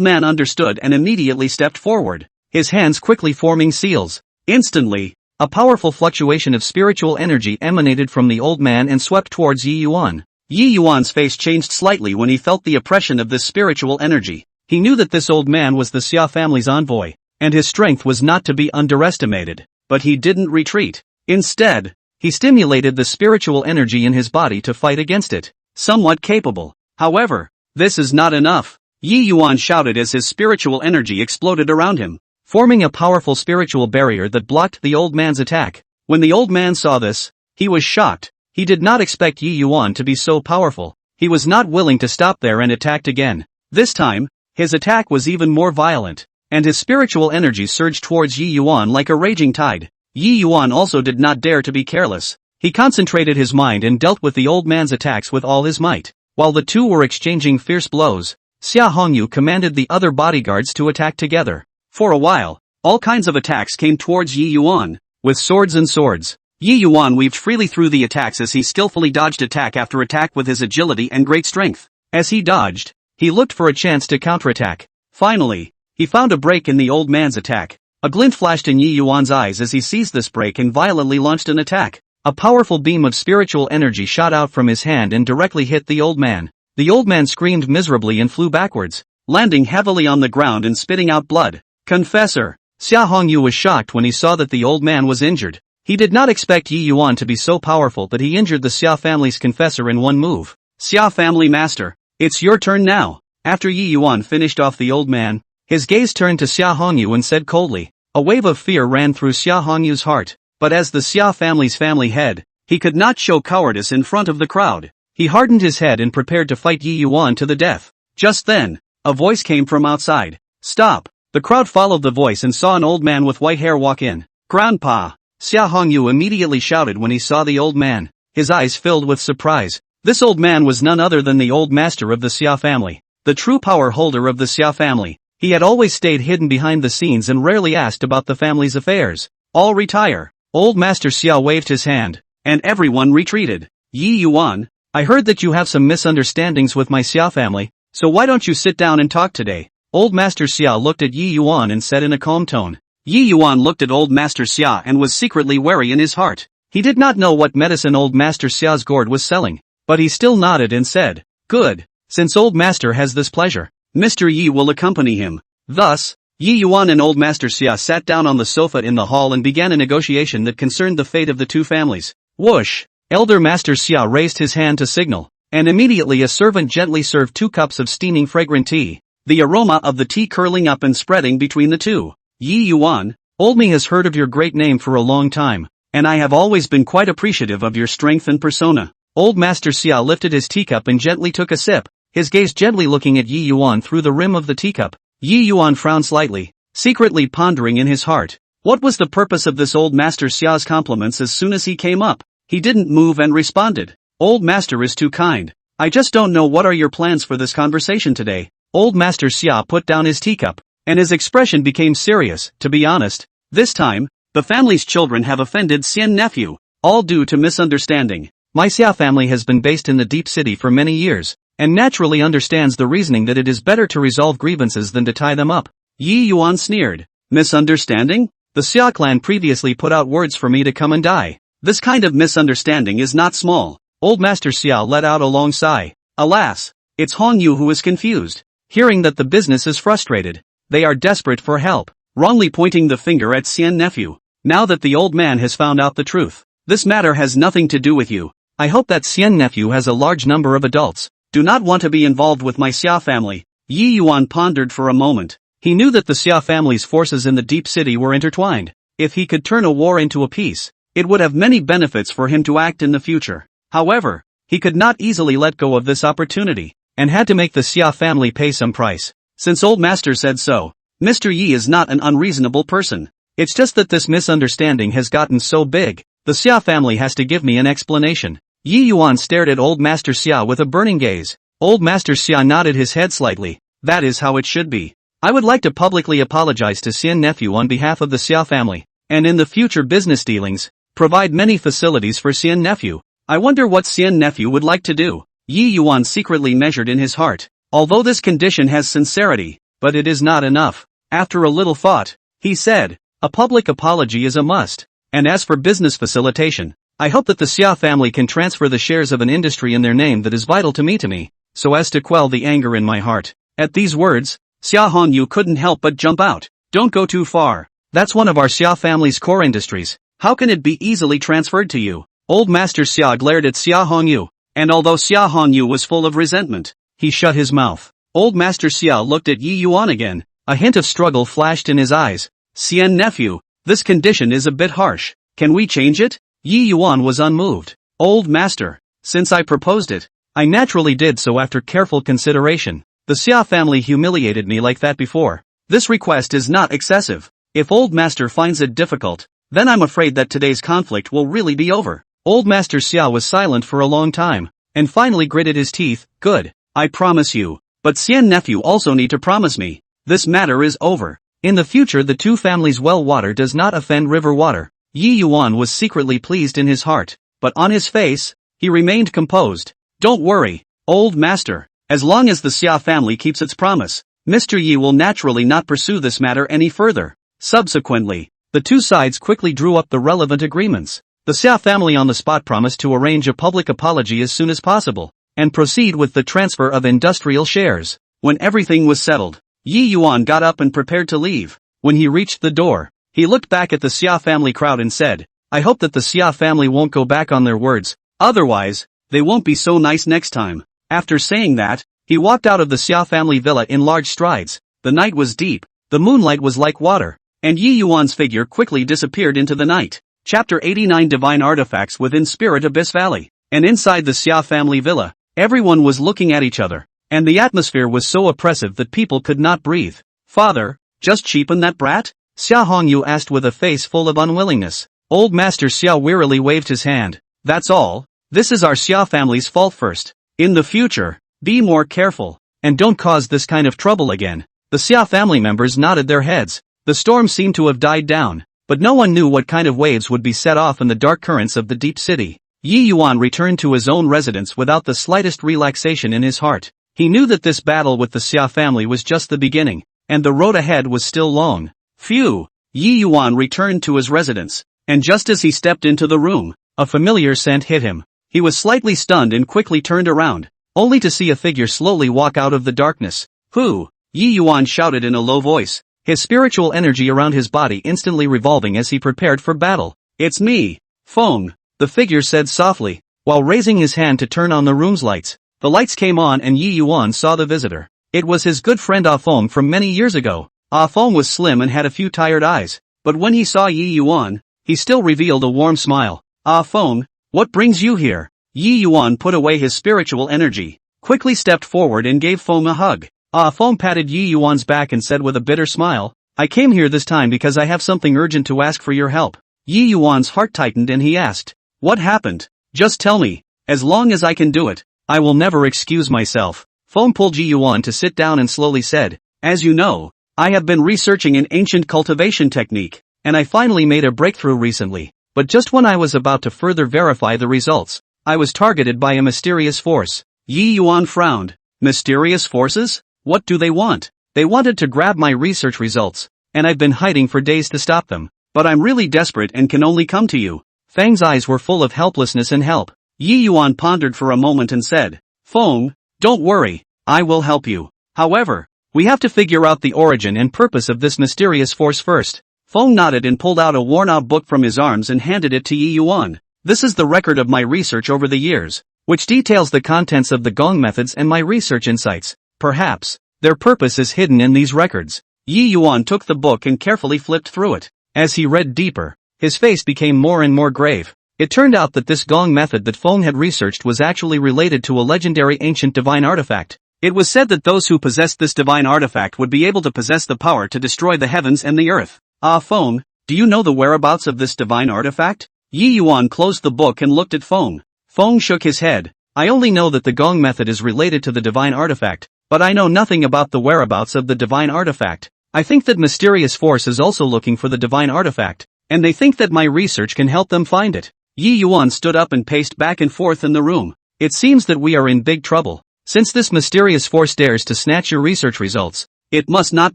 [SPEAKER 1] man understood and immediately stepped forward, his hands quickly forming seals. Instantly, a powerful fluctuation of spiritual energy emanated from the old man and swept towards Yi Yuan. Yi Yuan's face changed slightly when he felt the oppression of this spiritual energy. He knew that this old man was the Xia family's envoy, and his strength was not to be underestimated, but he didn't retreat. Instead, he stimulated the spiritual energy in his body to fight against it. Somewhat capable. However, this is not enough. Yi Yuan shouted as his spiritual energy exploded around him, forming a powerful spiritual barrier that blocked the old man's attack. When the old man saw this, he was shocked. He did not expect Yi Yuan to be so powerful. He was not willing to stop there and attacked again. This time, his attack was even more violent, and his spiritual energy surged towards Yi Yuan like a raging tide. Yi Yuan also did not dare to be careless. He concentrated his mind and dealt with the old man's attacks with all his might. While the two were exchanging fierce blows, Xia Hongyu commanded the other bodyguards to attack together. For a while, all kinds of attacks came towards Yi Yuan, with swords and swords. Yi Yuan weaved freely through the attacks as he skillfully dodged attack after attack with his agility and great strength. As he dodged, he looked for a chance to counterattack. Finally, he found a break in the old man's attack. A glint flashed in Yi Yuan's eyes as he seized this break and violently launched an attack. A powerful beam of spiritual energy shot out from his hand and directly hit the old man. The old man screamed miserably and flew backwards, landing heavily on the ground and spitting out blood. Confessor! Xia Hongyu was shocked when he saw that the old man was injured. He did not expect Yi Yuan to be so powerful that he injured the Xia family's confessor in one move. Xia family master, it's your turn now. After Yi Yuan finished off the old man, his gaze turned to Xia Hongyu and said coldly. A wave of fear ran through Xia Hongyu's heart, but as the Xia family's family head, he could not show cowardice in front of the crowd. He hardened his head and prepared to fight Yi Yuan to the death. Just then, a voice came from outside. Stop! The crowd followed the voice and saw an old man with white hair walk in. Grandpa! Xia Hongyu immediately shouted when he saw the old man, his eyes filled with surprise. This old man was none other than the old master of the Xia family, the true power holder of the Xia family. He had always stayed hidden behind the scenes and rarely asked about the family's affairs. All retire. Old Master Xia waved his hand, and everyone retreated. Yi Yuan, I heard that you have some misunderstandings with my Xia family, so why don't you sit down and talk today? Old Master Xia looked at Yi Yuan and said in a calm tone. Yi Yuan looked at Old Master Xia and was secretly wary in his heart. He did not know what medicine Old Master Xia's gourd was selling, but he still nodded and said, Good, since Old Master has this pleasure, Mr. Yi will accompany him. Thus, Yi Yuan and Old Master Xia sat down on the sofa in the hall and began a negotiation that concerned the fate of the two families. Whoosh! Elder Master Xia raised his hand to signal, and immediately a servant gently served 2 cups of steaming fragrant tea, the aroma of the tea curling up and spreading between the two. Yi Yuan, Old Me has heard of your great name for a long time, and I have always been quite appreciative of your strength and persona. Old Master Xia lifted his teacup and gently took a sip, his gaze gently looking at Yi Yuan through the rim of the teacup. Yi Yuan frowned slightly, secretly pondering in his heart. What was the purpose of this Old Master Xia's compliments? As soon as he came up, he didn't move and responded. Old Master is too kind. I just don't know what are your plans for this conversation today. Old Master Xia put down his teacup, and his expression became serious. To be honest, this time, the family's children have offended Xian nephew, all due to misunderstanding. My Xia family has been based in the deep city for many years, and naturally understands the reasoning that it is better to resolve grievances than to tie them up. Yi Yuan sneered. Misunderstanding? The Xia clan previously put out words for me to come and die. This kind of misunderstanding is not small. Old Master Xia let out a long sigh. Alas, it's Hongyu who is confused. Hearing that the business is frustrated, they are desperate for help, wrongly pointing the finger at Xian nephew. Now that the old man has found out the truth, this matter has nothing to do with you. I hope that Xian nephew has a large number of adults. Do not want to be involved with my Xia family. Yi Yuan pondered for a moment. He knew that the Xia family's forces in the deep city were intertwined. If he could turn a war into a peace, it would have many benefits for him to act in the future. However, he could not easily let go of this opportunity, and had to make the Xia family pay some price. Since Old Master said so, Mr. Yi is not an unreasonable person. It's just that this misunderstanding has gotten so big, the Xia family has to give me an explanation. Yi Yuan stared at Old Master Xia with a burning gaze. Old Master Xia nodded his head slightly. That is how it should be. I would like to publicly apologize to Xian nephew on behalf of the Xia family, and in the future business dealings, provide many facilities for Xian nephew. I wonder what Xian nephew would like to do. Yi Yuan secretly measured in his heart. Although this condition has sincerity, but it is not enough. After a little thought, he said, a public apology is a must. And as for business facilitation, I hope that the Xia family can transfer the shares of an industry in their name that is vital to me, so as to quell the anger in my heart. At these words, Xia Hongyu couldn't help but jump out. Don't go too far. That's one of our Xia family's core industries. How can it be easily transferred to you? Old Master Xia glared at Xia Hongyu, and although Xia Hongyu was full of resentment, he shut his mouth. Old Master Xia looked at Yi Yuan again. A hint of struggle flashed in his eyes. Xian nephew, this condition is a bit harsh. Can we change it? Yi Yuan was unmoved. Old Master, since I proposed it, I naturally did so after careful consideration. The Xia family humiliated me like that before. This request is not excessive. If Old Master finds it difficult, then I'm afraid that today's conflict will really be over. Old Master Xia was silent for a long time, and finally gritted his teeth. Good, I promise you. But Xian nephew also need to promise me. This matter is over. In the future the two families' well water does not offend river water. Yi Yuan was secretly pleased in his heart, but on his face, he remained composed. Don't worry, Old Master. As long as the Xia family keeps its promise, Mr. Yi will naturally not pursue this matter any further. Subsequently, the two sides quickly drew up the relevant agreements. The Xia family on the spot promised to arrange a public apology as soon as possible, and proceed with the transfer of industrial shares. When everything was settled, Yi Yuan got up and prepared to leave. When he reached the door, he looked back at the Xia family crowd and said, I hope that the Xia family won't go back on their words, otherwise, they won't be so nice next time. After saying that, he walked out of the Xia family villa in large strides. The night was deep, the moonlight was like water, and Yi Yuan's figure quickly disappeared into the night. Chapter 89 Divine Artifacts within Spirit Abyss Valley. And inside the Xia family villa, everyone was looking at each other, and the atmosphere was so oppressive that people could not breathe. Father, just cheapen that brat? Xia Hongyu asked with a face full of unwillingness. Old Master Xia wearily waved his hand. That's all. This is our Xia family's fault first. In the future, be more careful, and don't cause this kind of trouble again. The Xia family members nodded their heads. The storm seemed to have died down, but no one knew what kind of waves would be set off in the dark currents of the deep city. Yi Yuan returned to his own residence without the slightest relaxation in his heart. He knew that this battle with the Xia family was just the beginning, and the road ahead was still long. Phew! Yi Yuan returned to his residence, and just as he stepped into the room, a familiar scent hit him. He was slightly stunned and quickly turned around, only to see a figure slowly walk out of the darkness. Who? Yi Yuan shouted in a low voice. his spiritual energy around his body instantly revolving as he prepared for battle. "It's me, Feng," the figure said softly, while raising his hand to turn on the room's lights. The lights came on and Yi Yuan saw the visitor. It was his good friend Ah Feng from many years ago. Ah Feng was slim and had a few tired eyes, but when he saw Yi Yuan, he still revealed a warm smile. "Ah Feng, what brings you here?" Yi Yuan put away his spiritual energy, quickly stepped forward and gave Feng a hug. Ah Feng patted Yi Yuan's back and said with a bitter smile, "I came here this time because I have something urgent to ask for your help." Yi Yuan's heart tightened and he asked, "What happened? Just tell me. As long as I can do it, I will never excuse myself." Feng pulled Yi Yuan to sit down and slowly said, "As you know, I have been researching an ancient cultivation technique, and I finally made a breakthrough recently. But just when I was about to further verify the results, I was targeted by a mysterious force." Yi Yuan frowned. "Mysterious forces? What do they want?" "They wanted to grab my research results, and I've been hiding for days to stop them. But I'm really desperate and can only come to you." Feng's eyes were full of helplessness and help. Yi Yuan pondered for a moment and said, "Feng, don't worry, I will help you. However, we have to figure out the origin and purpose of this mysterious force first." Feng nodded and pulled out a worn-out book from his arms and handed it to Yi Yuan. "This is the record of my research over the years, which details the contents of the Gong methods and my research insights. Perhaps their purpose is hidden in these records." Yi Yuan took the book and carefully flipped through it. As he read deeper, his face became more and more grave. It turned out that this Gong method that Feng had researched was actually related to a legendary ancient divine artifact. It was said that those who possessed this divine artifact would be able to possess the power to destroy the heavens and the earth. "Ah Feng, do you know the whereabouts of this divine artifact?" Yi Yuan closed the book and looked at Feng. Feng shook his head. "I only know that the Gong method is related to the divine artifact, but I know nothing about the whereabouts of the divine artifact. I think that mysterious force is also looking for the divine artifact, and they think that my research can help them find it." Yi Yuan stood up and paced back and forth in the room. "It seems that we are in big trouble. Since this mysterious force dares to snatch your research results, it must not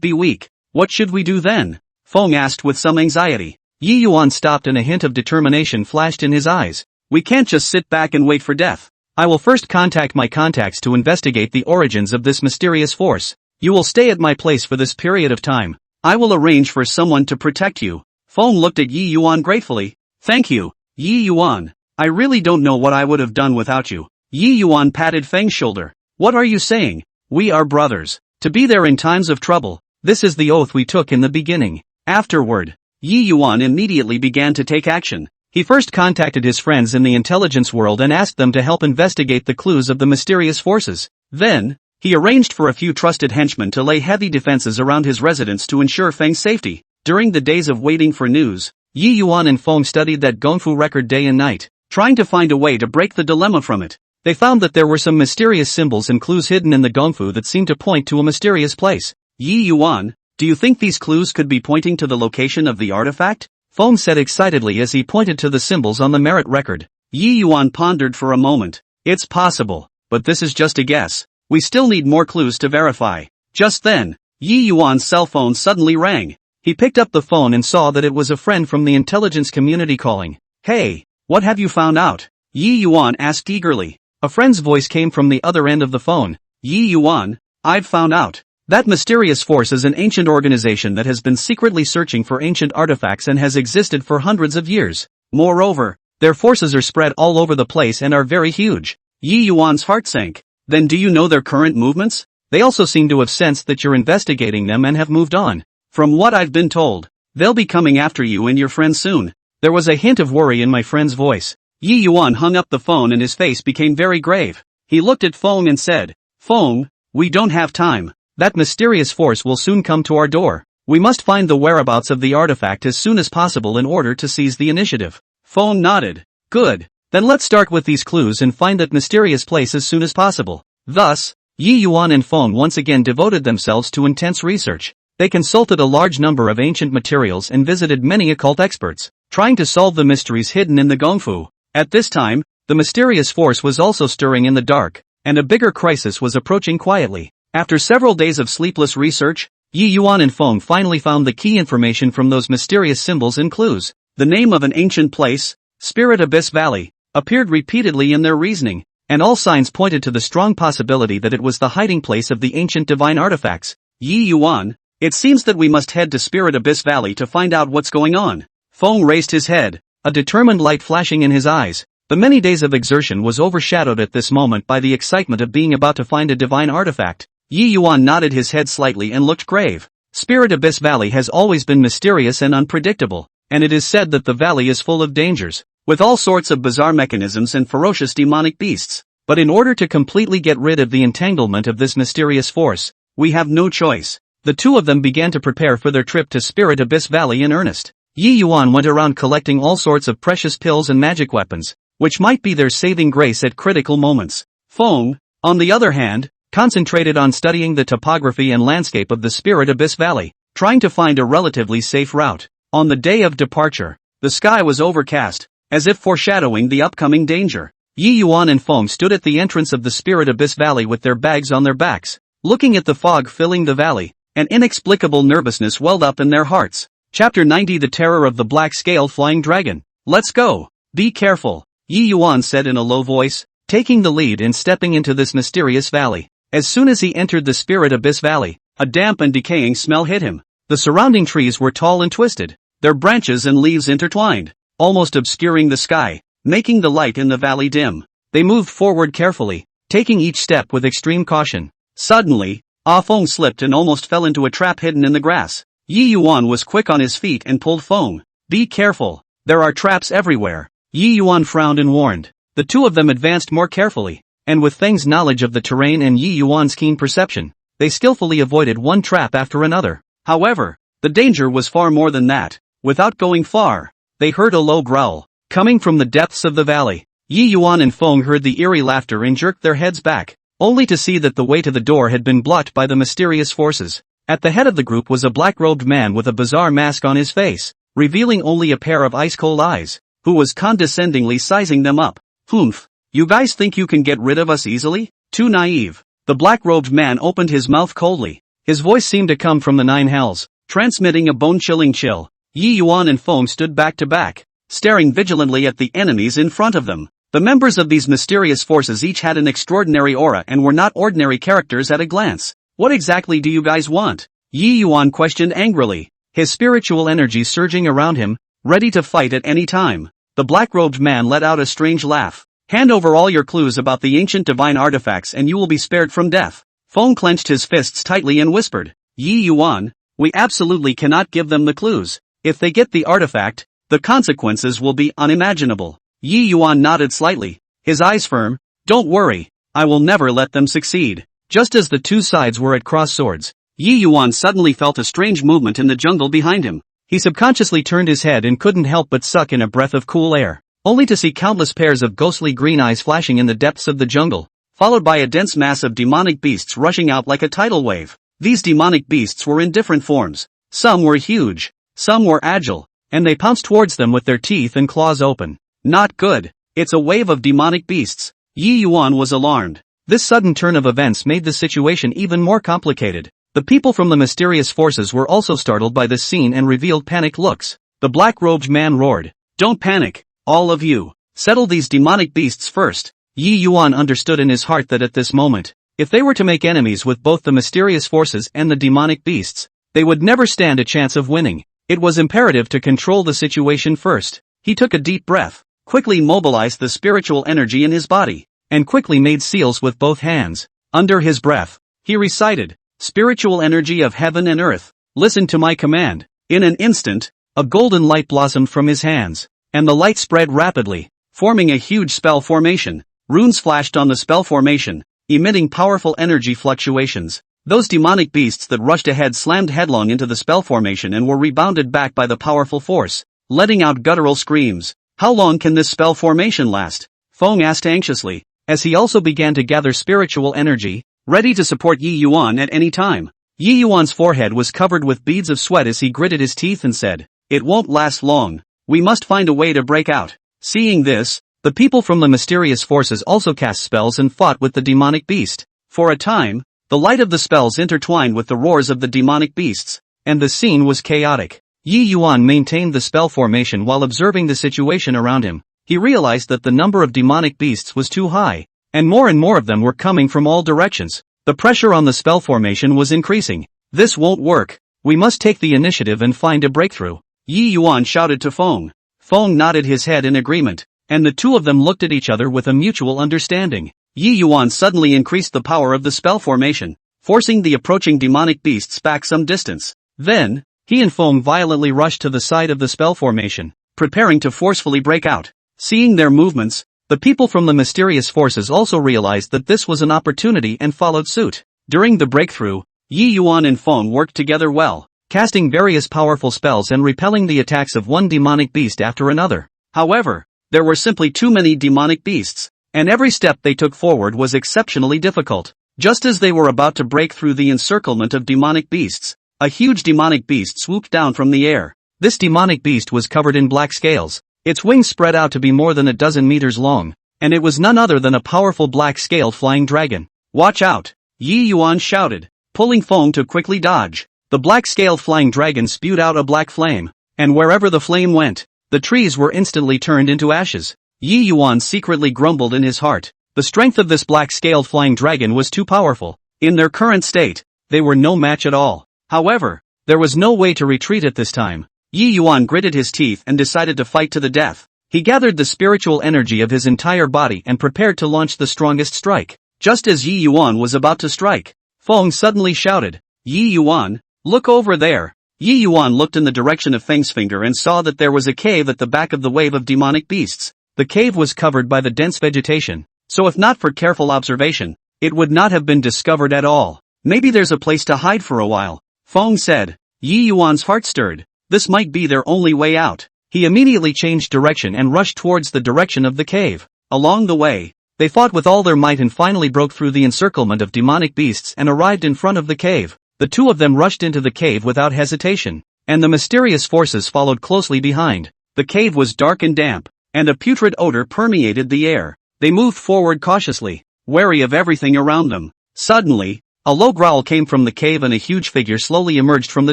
[SPEAKER 1] be weak. What should we do then?" Feng asked with some anxiety. Yi Yuan stopped and a hint of determination flashed in his eyes. "We can't just sit back and wait for death. I will first contact my contacts to investigate the origins of this mysterious force. You will stay at my place for this period of time. I will arrange for someone to protect you." Feng looked at Yi Yuan gratefully. "Thank you, Yi Yuan. I really don't know what I would have done without you." Yi Yuan patted Feng's shoulder. "What are you saying? We are brothers. To be there in times of trouble. This is the oath we took in the beginning." Afterward, Yi Yuan immediately began to take action. He first contacted his friends in the intelligence world and asked them to help investigate the clues of the mysterious forces. Then, he arranged for a few trusted henchmen to lay heavy defenses around his residence to ensure Feng's safety. During the days of waiting for news, Yi Yuan and Feng studied that Gongfu record day and night, trying to find a way to break the dilemma from it. They found that there were some mysterious symbols and clues hidden in the Gongfu that seemed to point to a mysterious place. "Yi Yuan, do you think these clues could be pointing to the location of the artifact?" Feng said excitedly as he pointed to the symbols on the merit record. Yi Yuan pondered for a moment. "It's possible, but this is just a guess. We still need more clues to verify." Just then, Yi Yuan's cell phone suddenly rang. He picked up the phone and saw that it was a friend from the intelligence community calling. "Hey, what have you found out?" Yi Yuan asked eagerly. A friend's voice came from the other end of the phone. "Yi Yuan, I've found out. That mysterious force is an ancient organization that has been secretly searching for ancient artifacts and has existed for hundreds of years. Moreover, their forces are spread all over the place and are very huge." Yi Yuan's heart sank. "Then do you know their current movements? They also seem to have sensed that you're investigating them and have moved on. From what I've been told, they'll be coming after you and your friends soon." There was a hint of worry in my friend's voice. Yi Yuan hung up the phone and his face became very grave. He looked at Feng and said, "Feng, we don't have time. That mysterious force will soon come to our door. We must find the whereabouts of the artifact as soon as possible in order to seize the initiative." Feng nodded. "Good. Then let's start with these clues and find that mysterious place as soon as possible." Thus, Yi Yuan and Feng once again devoted themselves to intense research. They consulted a large number of ancient materials and visited many occult experts, trying to solve the mysteries hidden in the Gongfu. At this time, the mysterious force was also stirring in the dark, and a bigger crisis was approaching quietly. After several days of sleepless research, Yi Yuan and Feng finally found the key information from those mysterious symbols and clues. The name of an ancient place, Spirit Abyss Valley, appeared repeatedly in their reasoning, and all signs pointed to the strong possibility that it was the hiding place of the ancient divine artifacts. "Yi Yuan, It seems that we must head to Spirit Abyss Valley to find out what's going on. Feng raised his head, a determined light flashing in his eyes. The many days of exertion was overshadowed at this moment by the excitement of being about to find a divine artifact. Yi Yuan nodded his head slightly and looked grave. Spirit Abyss Valley has always been mysterious and unpredictable, and it is said that the valley is full of dangers, with all sorts of bizarre mechanisms and ferocious demonic beasts. But in order to completely get rid of the entanglement of this mysterious force, we have no choice. The two of them began to prepare for their trip to Spirit Abyss Valley in earnest. Yi Yuan went around collecting all sorts of precious pills and magic weapons, which might be their saving grace at critical moments. Feng, on the other hand, concentrated on studying the topography and landscape of the Spirit Abyss Valley, trying to find a relatively safe route. On the day of departure, the sky was overcast, as if foreshadowing the upcoming danger. Yi Yuan and Feng stood at the entrance of the Spirit Abyss Valley with their bags on their backs, looking at the fog filling the valley. An inexplicable nervousness welled up in their hearts. Chapter 90 The Terror of the Black-Scaled Flying Dragon. Let's go. Be careful, Yi Yuan said in a low voice, taking the lead in stepping into this mysterious valley. As soon as he entered the Spirit Abyss Valley, a damp and decaying smell hit him. The surrounding trees were tall and twisted, their branches and leaves intertwined, almost obscuring the sky, making the light in the valley dim. They moved forward carefully, taking each step with extreme caution. Suddenly, Feng slipped and almost fell into a trap hidden in the grass. Yi Yuan was quick on his feet and pulled Feng. Be careful, there are traps everywhere. Yi Yuan frowned and warned. The two of them advanced more carefully, and with Feng's knowledge of the terrain and Yi Yuan's keen perception, they skillfully avoided one trap after another. However, the danger was far more than that. Without going far, they heard a low growl, coming from the depths of the valley. Yi Yuan and Feng heard the eerie laughter and jerked their heads back, only to see that the way to the door had been blocked by the mysterious forces. At the head of the group was a black-robed man with a bizarre mask on his face, revealing only a pair of ice-cold eyes, who was condescendingly sizing them up. Humph, you guys think you can get rid of us easily? Too naive. The black-robed man opened his mouth coldly. His voice seemed to come from the nine hells, transmitting a bone-chilling chill. Yi Yuan and Feng stood back to back, staring vigilantly at the enemies in front of them. The members of these mysterious forces each had an extraordinary aura and were not ordinary characters at a glance. What exactly do you guys want? Yi Yuan questioned angrily, his spiritual energy surging around him, ready to fight at any time. The black-robed man let out a strange laugh. Hand over all your clues about the ancient divine artifacts and you will be spared from death. Feng clenched his fists tightly and whispered, Yi Yuan, we absolutely cannot give them the clues. If they get the artifact, the consequences will be unimaginable. Yi Yuan nodded slightly, his eyes firm. Don't worry, I will never let them succeed. Just as the two sides were at cross swords, Yi Yuan suddenly felt a strange movement in the jungle behind him. He subconsciously turned his head and couldn't help but suck in a breath of cool air, only to see countless pairs of ghostly green eyes flashing in the depths of the jungle, followed by a dense mass of demonic beasts rushing out like a tidal wave. These demonic beasts were in different forms. Some were huge, some were agile, and they pounced towards them with their teeth and claws open. Not good. It's a wave of demonic beasts. Yi Yuan was alarmed. This sudden turn of events made the situation even more complicated. The people from the mysterious forces were also startled by this scene and revealed panicked looks. The black-robed man roared, Don't panic, all of you. Settle these demonic beasts first. Yi Yuan understood in his heart that at this moment, if they were to make enemies with both the mysterious forces and the demonic beasts, they would never stand a chance of winning. It was imperative to control the situation first. He took a deep breath, quickly mobilized the spiritual energy in his body, and quickly made seals with both hands. Under his breath, he recited, Spiritual energy of heaven and earth, listen to my command. In an instant, a golden light blossomed from his hands, and the light spread rapidly, forming a huge spell formation. Runes flashed on the spell formation, emitting powerful energy fluctuations. Those demonic beasts that rushed ahead slammed headlong into the spell formation and were rebounded back by the powerful force, letting out guttural screams. How long can this spell formation last? Feng asked anxiously, as he also began to gather spiritual energy, ready to support Yi Yuan at any time. Yi Yuan's forehead was covered with beads of sweat as he gritted his teeth and said, It won't last long. We must find a way to break out. Seeing this, the people from the mysterious forces also cast spells and fought with the demonic beast. For a time, the light of the spells intertwined with the roars of the demonic beasts, and the scene was chaotic. Yi Yuan maintained the spell formation while observing the situation around him. He realized that the number of demonic beasts was too high, and more of them were coming from all directions. The pressure on the spell formation was increasing. This won't work. We must take the initiative and find a breakthrough. Yi Yuan shouted to Feng. Feng nodded his head in agreement, and the two of them looked at each other with a mutual understanding. Yi Yuan suddenly increased the power of the spell formation, forcing the approaching demonic beasts back some distance. Then, he and Feng violently rushed to the side of the spell formation, preparing to forcefully break out. Seeing their movements, the people from the mysterious forces also realized that this was an opportunity and followed suit. During the breakthrough, Yi Yuan and Feng worked together well, casting various powerful spells and repelling the attacks of one demonic beast after another. However, there were simply too many demonic beasts, and every step they took forward was exceptionally difficult. Just as they were about to break through the encirclement of demonic beasts, a huge demonic beast swooped down from the air. This demonic beast was covered in black scales, its wings spread out to be more than a dozen meters long, and it was none other than a powerful black-scaled flying dragon. "Watch out!" Yi Yuan shouted, pulling Feng to quickly dodge. The black-scaled flying dragon spewed out a black flame, and wherever the flame went, the trees were instantly turned into ashes. Yi Yuan secretly grumbled in his heart. The strength of this black-scaled flying dragon was too powerful. In their current state, they were no match at all. However, there was no way to retreat at this time. Yi Yuan gritted his teeth and decided to fight to the death. He gathered the spiritual energy of his entire body and prepared to launch the strongest strike. Just as Yi Yuan was about to strike, Feng suddenly shouted, "Yi Yuan, look over there." Yi Yuan looked in the direction of Feng's finger and saw that there was a cave at the back of the wave of demonic beasts. The cave was covered by the dense vegetation, so if not for careful observation, it would not have been discovered at all. "Maybe there's a place to hide for a while," Feng said. Yi Yuan's heart stirred. This might be their only way out. He immediately changed direction and rushed towards the direction of the cave. Along the way, they fought with all their might and finally broke through the encirclement of demonic beasts and arrived in front of the cave. The two of them rushed into the cave without hesitation, and the mysterious forces followed closely behind. The cave was dark and damp, and a putrid odor permeated the air. They moved forward cautiously, wary of everything around them. Suddenly, a low growl came from the cave and a huge figure slowly emerged from the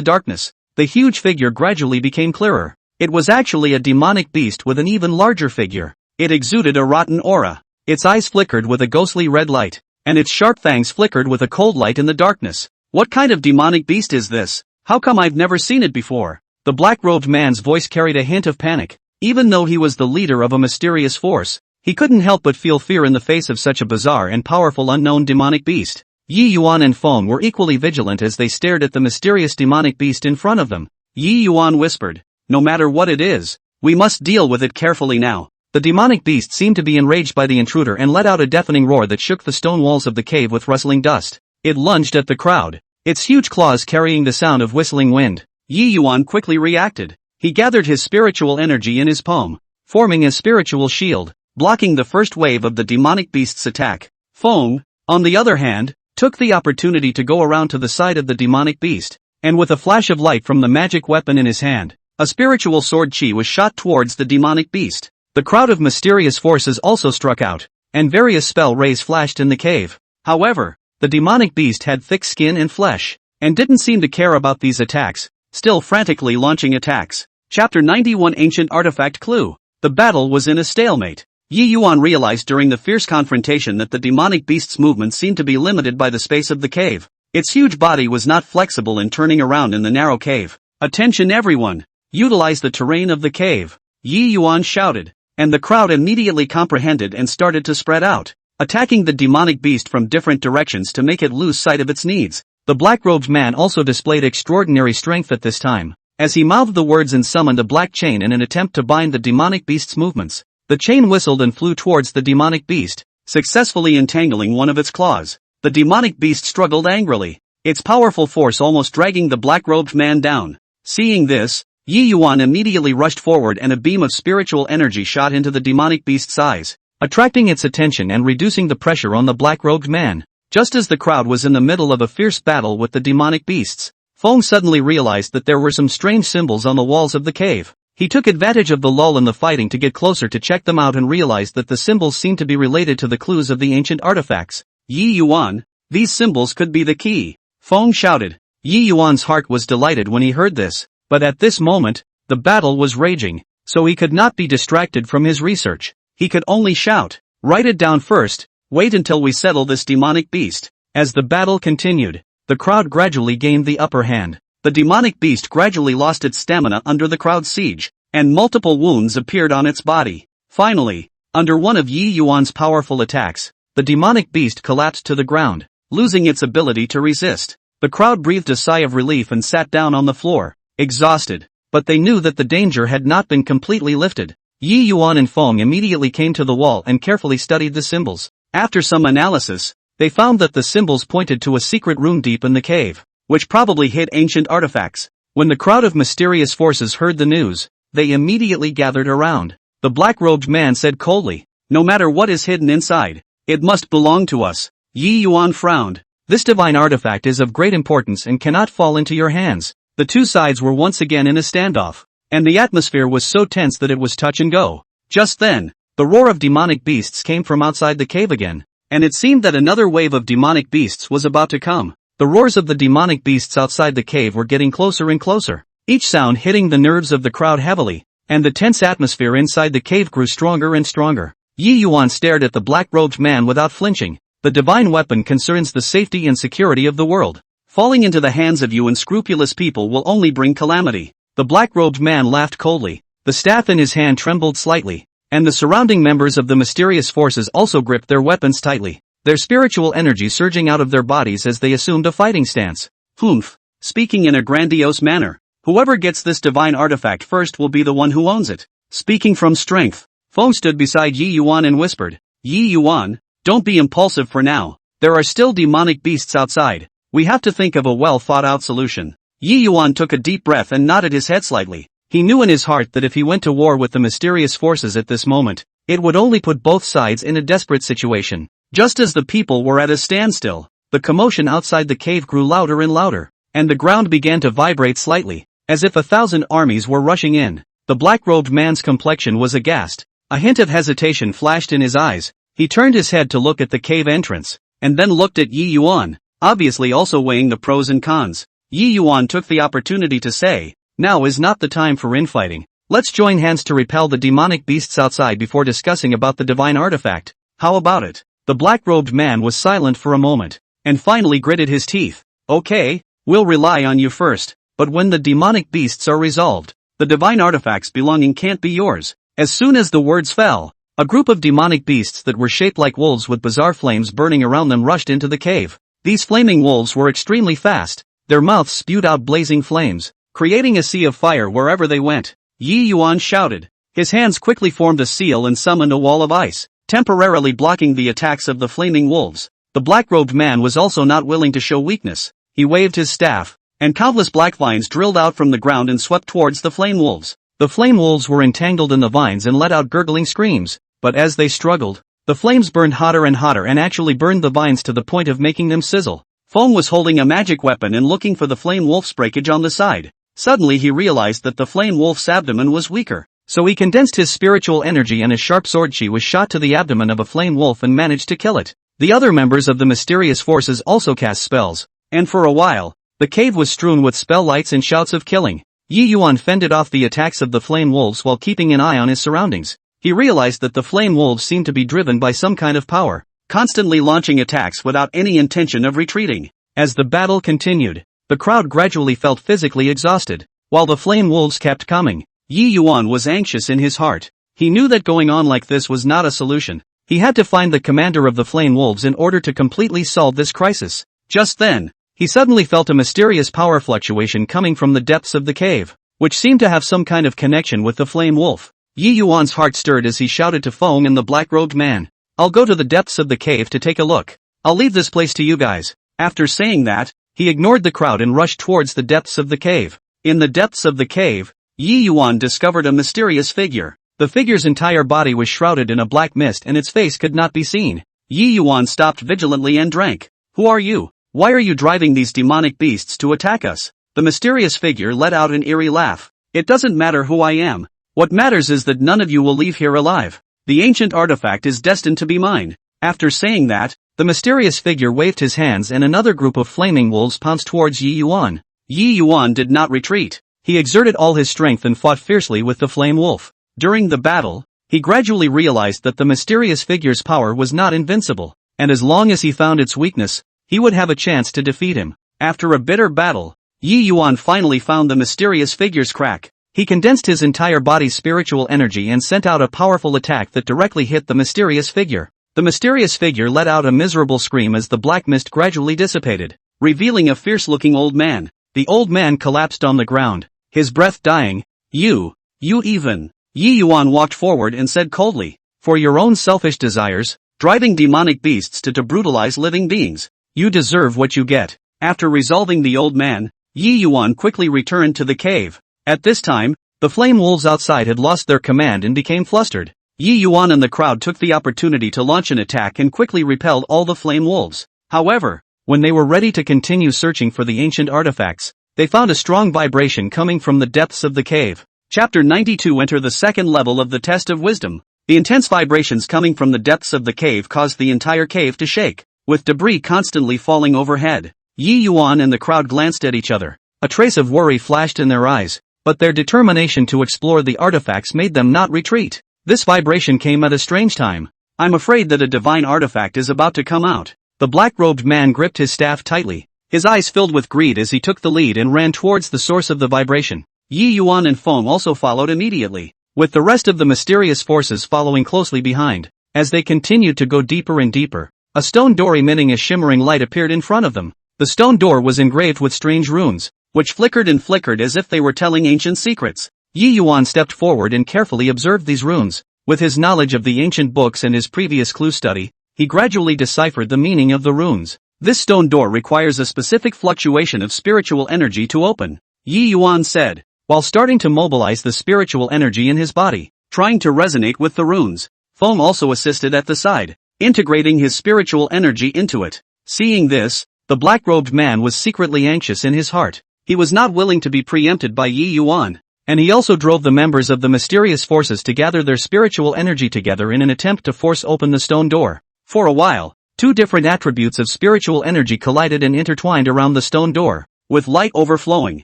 [SPEAKER 1] darkness. The huge figure gradually became clearer. It was actually a demonic beast with an even larger figure. It exuded a rotten aura. Its eyes flickered with a ghostly red light, and its sharp fangs flickered with a cold light in the darkness. "What kind of demonic beast is this? How come I've never seen it before?" The black-robed man's voice carried a hint of panic. Even though he was the leader of a mysterious force, he couldn't help but feel fear in the face of such a bizarre and powerful unknown demonic beast. Yi Yuan and Feng were equally vigilant as they stared at the mysterious demonic beast in front of them. Yi Yuan whispered, "No matter what it is, we must deal with it carefully now." The demonic beast seemed to be enraged by the intruder and let out a deafening roar that shook the stone walls of the cave with rustling dust. It lunged at the crowd, its huge claws carrying the sound of whistling wind. Yi Yuan quickly reacted. He gathered his spiritual energy in his palm, forming a spiritual shield, blocking the first wave of the demonic beast's attack. Feng, on the other hand, took the opportunity to go around to the side of the demonic beast, and with a flash of light from the magic weapon in his hand, a spiritual sword chi was shot towards the demonic beast. The crowd of mysterious forces also struck out, and various spell rays flashed in the cave. However, the demonic beast had thick skin and flesh, and didn't seem to care about these attacks, still frantically launching attacks. Chapter 91 Ancient Artifact Clue. The battle was in a stalemate. Yi Yuan realized during the fierce confrontation that the demonic beast's movement seemed to be limited by the space of the cave. Its huge body was not flexible in turning around in the narrow cave. "Attention everyone! Utilize the terrain of the cave," Yi Yuan shouted, and the crowd immediately comprehended and started to spread out, attacking the demonic beast from different directions to make it lose sight of its needs. The black-robed man also displayed extraordinary strength at this time, as he mouthed the words and summoned a black chain in an attempt to bind the demonic beast's movements. The chain whistled and flew towards the demonic beast, successfully entangling one of its claws. The demonic beast struggled angrily, its powerful force almost dragging the black-robed man down. Seeing this, Yi Yuan immediately rushed forward and a beam of spiritual energy shot into the demonic beast's eyes, attracting its attention and reducing the pressure on the black-robed man. Just as the crowd was in the middle of a fierce battle with the demonic beasts, Feng suddenly realized that there were some strange symbols on the walls of the cave. He took advantage of the lull in the fighting to get closer to check them out and realized that the symbols seemed to be related to the clues of the ancient artifacts. "Yi Yuan, these symbols could be the key," Feng shouted. Yi Yuan's heart was delighted when he heard this, but at this moment, the battle was raging, so he could not be distracted from his research. He could only shout, "Write it down first, wait until we settle this demonic beast." As the battle continued, the crowd gradually gained the upper hand. the demonic beast gradually lost its stamina under the crowd's siege, and multiple wounds appeared on its body. Finally, under one of Yi Yuan's powerful attacks, the demonic beast collapsed to the ground, losing its ability to resist. The crowd breathed a sigh of relief and sat down on the floor, exhausted, but they knew that the danger had not been completely lifted. Yi Yuan and Feng immediately came to the wall and carefully studied the symbols. After some analysis, they found that the symbols pointed to a secret room deep in the cave, which probably hid ancient artifacts. When the crowd of mysterious forces heard the news, they immediately gathered around. The black-robed man said coldly, "No matter what is hidden inside, it must belong to us." Yi Yuan frowned. "This divine artifact is of great importance and cannot fall into your hands." The two sides were once again in a standoff, and the atmosphere was so tense that it was touch and go. Just then, the roar of demonic beasts came from outside the cave again, and it seemed that another wave of demonic beasts was about to come. The roars of the demonic beasts outside the cave were getting closer and closer, each sound hitting the nerves of the crowd heavily, and the tense atmosphere inside the cave grew stronger and stronger. Yi Yuan stared at the black-robed man without flinching. "The divine weapon concerns the safety and security of the world. Falling into the hands of you unscrupulous people will only bring calamity." The black-robed man laughed coldly. The staff in his hand trembled slightly, and the surrounding members of the mysterious forces also gripped their weapons tightly, their spiritual energy surging out of their bodies as they assumed a fighting stance. "Humph, speaking in a grandiose manner, whoever gets this divine artifact first will be the one who owns it." Speaking from strength, Feng stood beside Yi Yuan and whispered, "Yi Yuan, don't be impulsive for now. There are still demonic beasts outside. We have to think of a well-thought-out solution." Yi Yuan took a deep breath and nodded his head slightly. He knew in his heart that if he went to war with the mysterious forces at this moment, it would only put both sides in a desperate situation. Just as the people were at a standstill, the commotion outside the cave grew louder and louder, and the ground began to vibrate slightly, as if 1,000 armies were rushing in. The black-robed man's complexion was aghast. A hint of hesitation flashed in his eyes. He turned his head to look at the cave entrance, and then looked at Yi Yuan, obviously also weighing the pros and cons. Yi Yuan took the opportunity to say, "Now is not the time for infighting. Let's join hands to repel the demonic beasts outside before discussing about the divine artifact. How about it?" The black-robed man was silent for a moment, and finally gritted his teeth. "Okay, we'll rely on you first, but when the demonic beasts are resolved, the divine artifacts belonging can't be yours." As soon as the words fell, a group of demonic beasts that were shaped like wolves with bizarre flames burning around them rushed into the cave. These flaming wolves were extremely fast. Their mouths spewed out blazing flames, creating a sea of fire wherever they went. Yi Yuan shouted. His hands quickly formed a seal and summoned a wall of ice, temporarily blocking the attacks of the flaming wolves. The black-robed man was also not willing to show weakness. He waved his staff, and countless black vines drilled out from the ground and swept towards the flame wolves. The flame wolves were entangled in the vines and let out gurgling screams, but as they struggled, the flames burned hotter and actually burned the vines to the point of making them sizzle. Feng was holding a magic weapon and looking for the flame wolf's breakage on the side. Suddenly he realized that the flame wolf's abdomen was weaker, so he condensed his spiritual energy and a sharp sword chi was shot to the abdomen of a flame wolf and managed to kill it. The other members of the mysterious forces also cast spells, and for a while, the cave was strewn with spell lights and shouts of killing. Yi Yuan fended off the attacks of the flame wolves while keeping an eye on his surroundings. He realized that the flame wolves seemed to be driven by some kind of power, constantly launching attacks without any intention of retreating. As the battle continued, the crowd gradually felt physically exhausted, while the flame wolves kept coming. Yi Yuan was anxious in his heart. He knew that going on like this was not a solution. He had to find the commander of the flame wolves in order to completely solve this crisis. Just then, he suddenly felt a mysterious power fluctuation coming from the depths of the cave, which seemed to have some kind of connection with the flame wolf. Yi Yuan's heart stirred as he shouted to Feng and the black-robed man, "I'll go to the depths of the cave to take a look. I'll leave this place to you guys." After saying that, he ignored the crowd and rushed towards the depths of the cave. In the depths of the cave, Yi Yuan discovered a mysterious figure. The figure's entire body was shrouded in a black mist and its face could not be seen. Yi Yuan stopped vigilantly and drank. "Who are you? Why are you driving these demonic beasts to attack us?" The mysterious figure let out an eerie laugh. "It doesn't matter who I am. What matters is that none of you will leave here alive. The ancient artifact is destined to be mine." After saying that, the mysterious figure waved his hands and another group of flaming wolves pounced towards Yi Yuan. Yi Yuan did not retreat. He exerted all his strength and fought fiercely with the flame wolf. During the battle, he gradually realized that the mysterious figure's power was not invincible, and as long as he found its weakness, he would have a chance to defeat him. After a bitter battle, Yi Yuan finally found the mysterious figure's crack. He condensed his entire body's spiritual energy and sent out a powerful attack that directly hit the mysterious figure. The mysterious figure let out a miserable scream as the black mist gradually dissipated, revealing a fierce-looking old man. The old man collapsed on the ground, his breath dying. You even. Yi Yuan walked forward and said coldly, for your own selfish desires, driving demonic beasts to brutalize living beings, you deserve what you get. After resolving the old man, Yi Yuan quickly returned to the cave. At this time, the flame wolves outside had lost their command and became flustered. Yi Yuan and the crowd took the opportunity to launch an attack and quickly repelled all the flame wolves. However, when they were ready to continue searching for the ancient artifacts, they found a strong vibration coming from the depths of the cave. Chapter 92. Enter the second level of the test of wisdom. The intense vibrations coming from the depths of the cave caused the entire cave to shake, with debris constantly falling overhead. Yi Yuan and the crowd glanced at each other. A trace of worry flashed in their eyes, but their determination to explore the artifacts made them not retreat. This vibration came at a strange time. I'm afraid that a divine artifact is about to come out. The black-robed man gripped his staff tightly, his eyes filled with greed as he took the lead and ran towards the source of the vibration. Yi Yuan and Feng also followed immediately, with the rest of the mysterious forces following closely behind. As they continued to go deeper and deeper, a stone door emitting a shimmering light appeared in front of them. The stone door was engraved with strange runes, which flickered and flickered as if they were telling ancient secrets. Yi Yuan stepped forward and carefully observed these runes. With his knowledge of the ancient books and his previous clue study, he gradually deciphered the meaning of the runes. This stone door requires a specific fluctuation of spiritual energy to open, Yi Yuan said, while starting to mobilize the spiritual energy in his body, trying to resonate with the runes. Feng also assisted at the side, integrating his spiritual energy into it. Seeing this, the black-robed man was secretly anxious in his heart. He was not willing to be preempted by Yi Yuan, and he also drove the members of the mysterious forces to gather their spiritual energy together in an attempt to force open the stone door. For a while, two different attributes of spiritual energy collided and intertwined around the stone door, with light overflowing.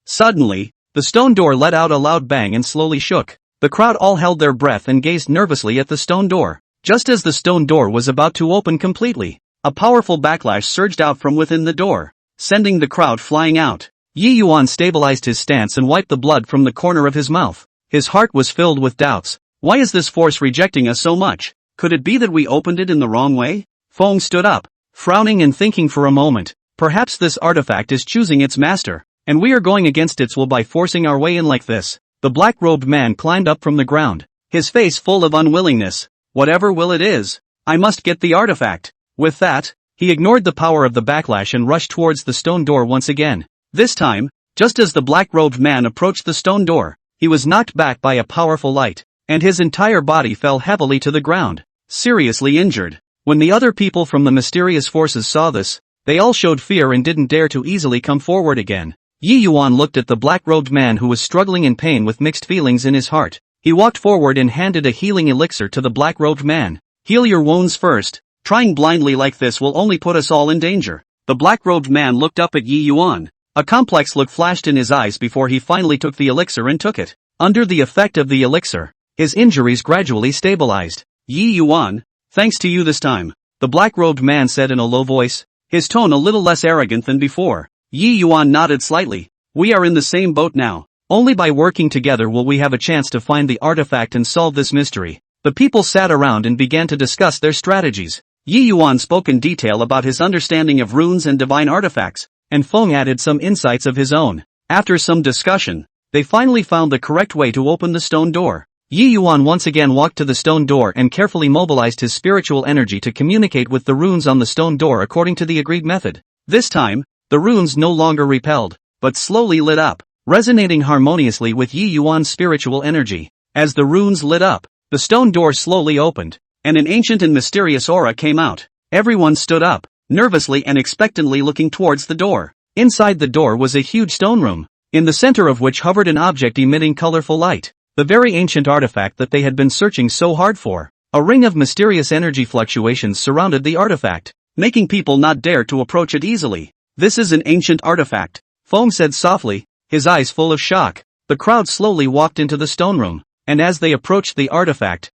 [SPEAKER 1] Suddenly, the stone door let out a loud bang and slowly shook. The crowd all held their breath and gazed nervously at the stone door. Just as the stone door was about to open completely, a powerful backlash surged out from within the door, sending the crowd flying out. Yi Yuan stabilized his stance and wiped the blood from the corner of his mouth. His heart was filled with doubts. Why is this force rejecting us so much? Could it be that we opened it in the wrong way? Feng stood up, frowning and thinking for a moment. Perhaps this artifact is choosing its master, and we are going against its will by forcing our way in like this. The black-robed man climbed up from the ground, his face full of unwillingness. Whatever will it is, I must get the artifact. With that, he ignored the power of the backlash and rushed towards the stone door once again. This time, just as the black-robed man approached the stone door, he was knocked back by a powerful light, and his entire body fell heavily to the ground, seriously injured. When the other people from the mysterious forces saw this, they all showed fear and didn't dare to easily come forward again. Yi Yuan looked at the black-robed man who was struggling in pain with mixed feelings in his heart. He walked forward and handed a healing elixir to the black-robed man. Heal your wounds first. Trying blindly like this will only put us all in danger. The black-robed man looked up at Yi Yuan. A complex look flashed in his eyes before he finally took the elixir and took it. Under the effect of the elixir, his injuries gradually stabilized. Yi Yuan, thanks to you this time, the black-robed man said in a low voice, his tone a little less arrogant than before. Yi Yuan nodded slightly. We are in the same boat now. Only by working together will we have a chance to find the artifact and solve this mystery. The people sat around and began to discuss their strategies. Yi Yuan spoke in detail about his understanding of runes and divine artifacts, and Feng added some insights of his own. After some discussion, they finally found the correct way to open the stone door. Yi Yuan once again walked to the stone door and carefully mobilized his spiritual energy to communicate with the runes on the stone door according to the agreed method. This time, the runes no longer repelled, but slowly lit up, resonating harmoniously with Yi Yuan's spiritual energy. As the runes lit up, the stone door slowly opened, and an ancient and mysterious aura came out. Everyone stood up, nervously and expectantly looking towards the door. Inside the door was a huge stone room, in the center of which hovered an object emitting colorful light, the very ancient artifact that they had been searching so hard for. A ring of mysterious energy fluctuations surrounded the artifact, making people not dare to approach it easily. This is an ancient artifact, Feng said softly, his eyes full of shock. The crowd slowly walked into the stone room, and as they approached the artifact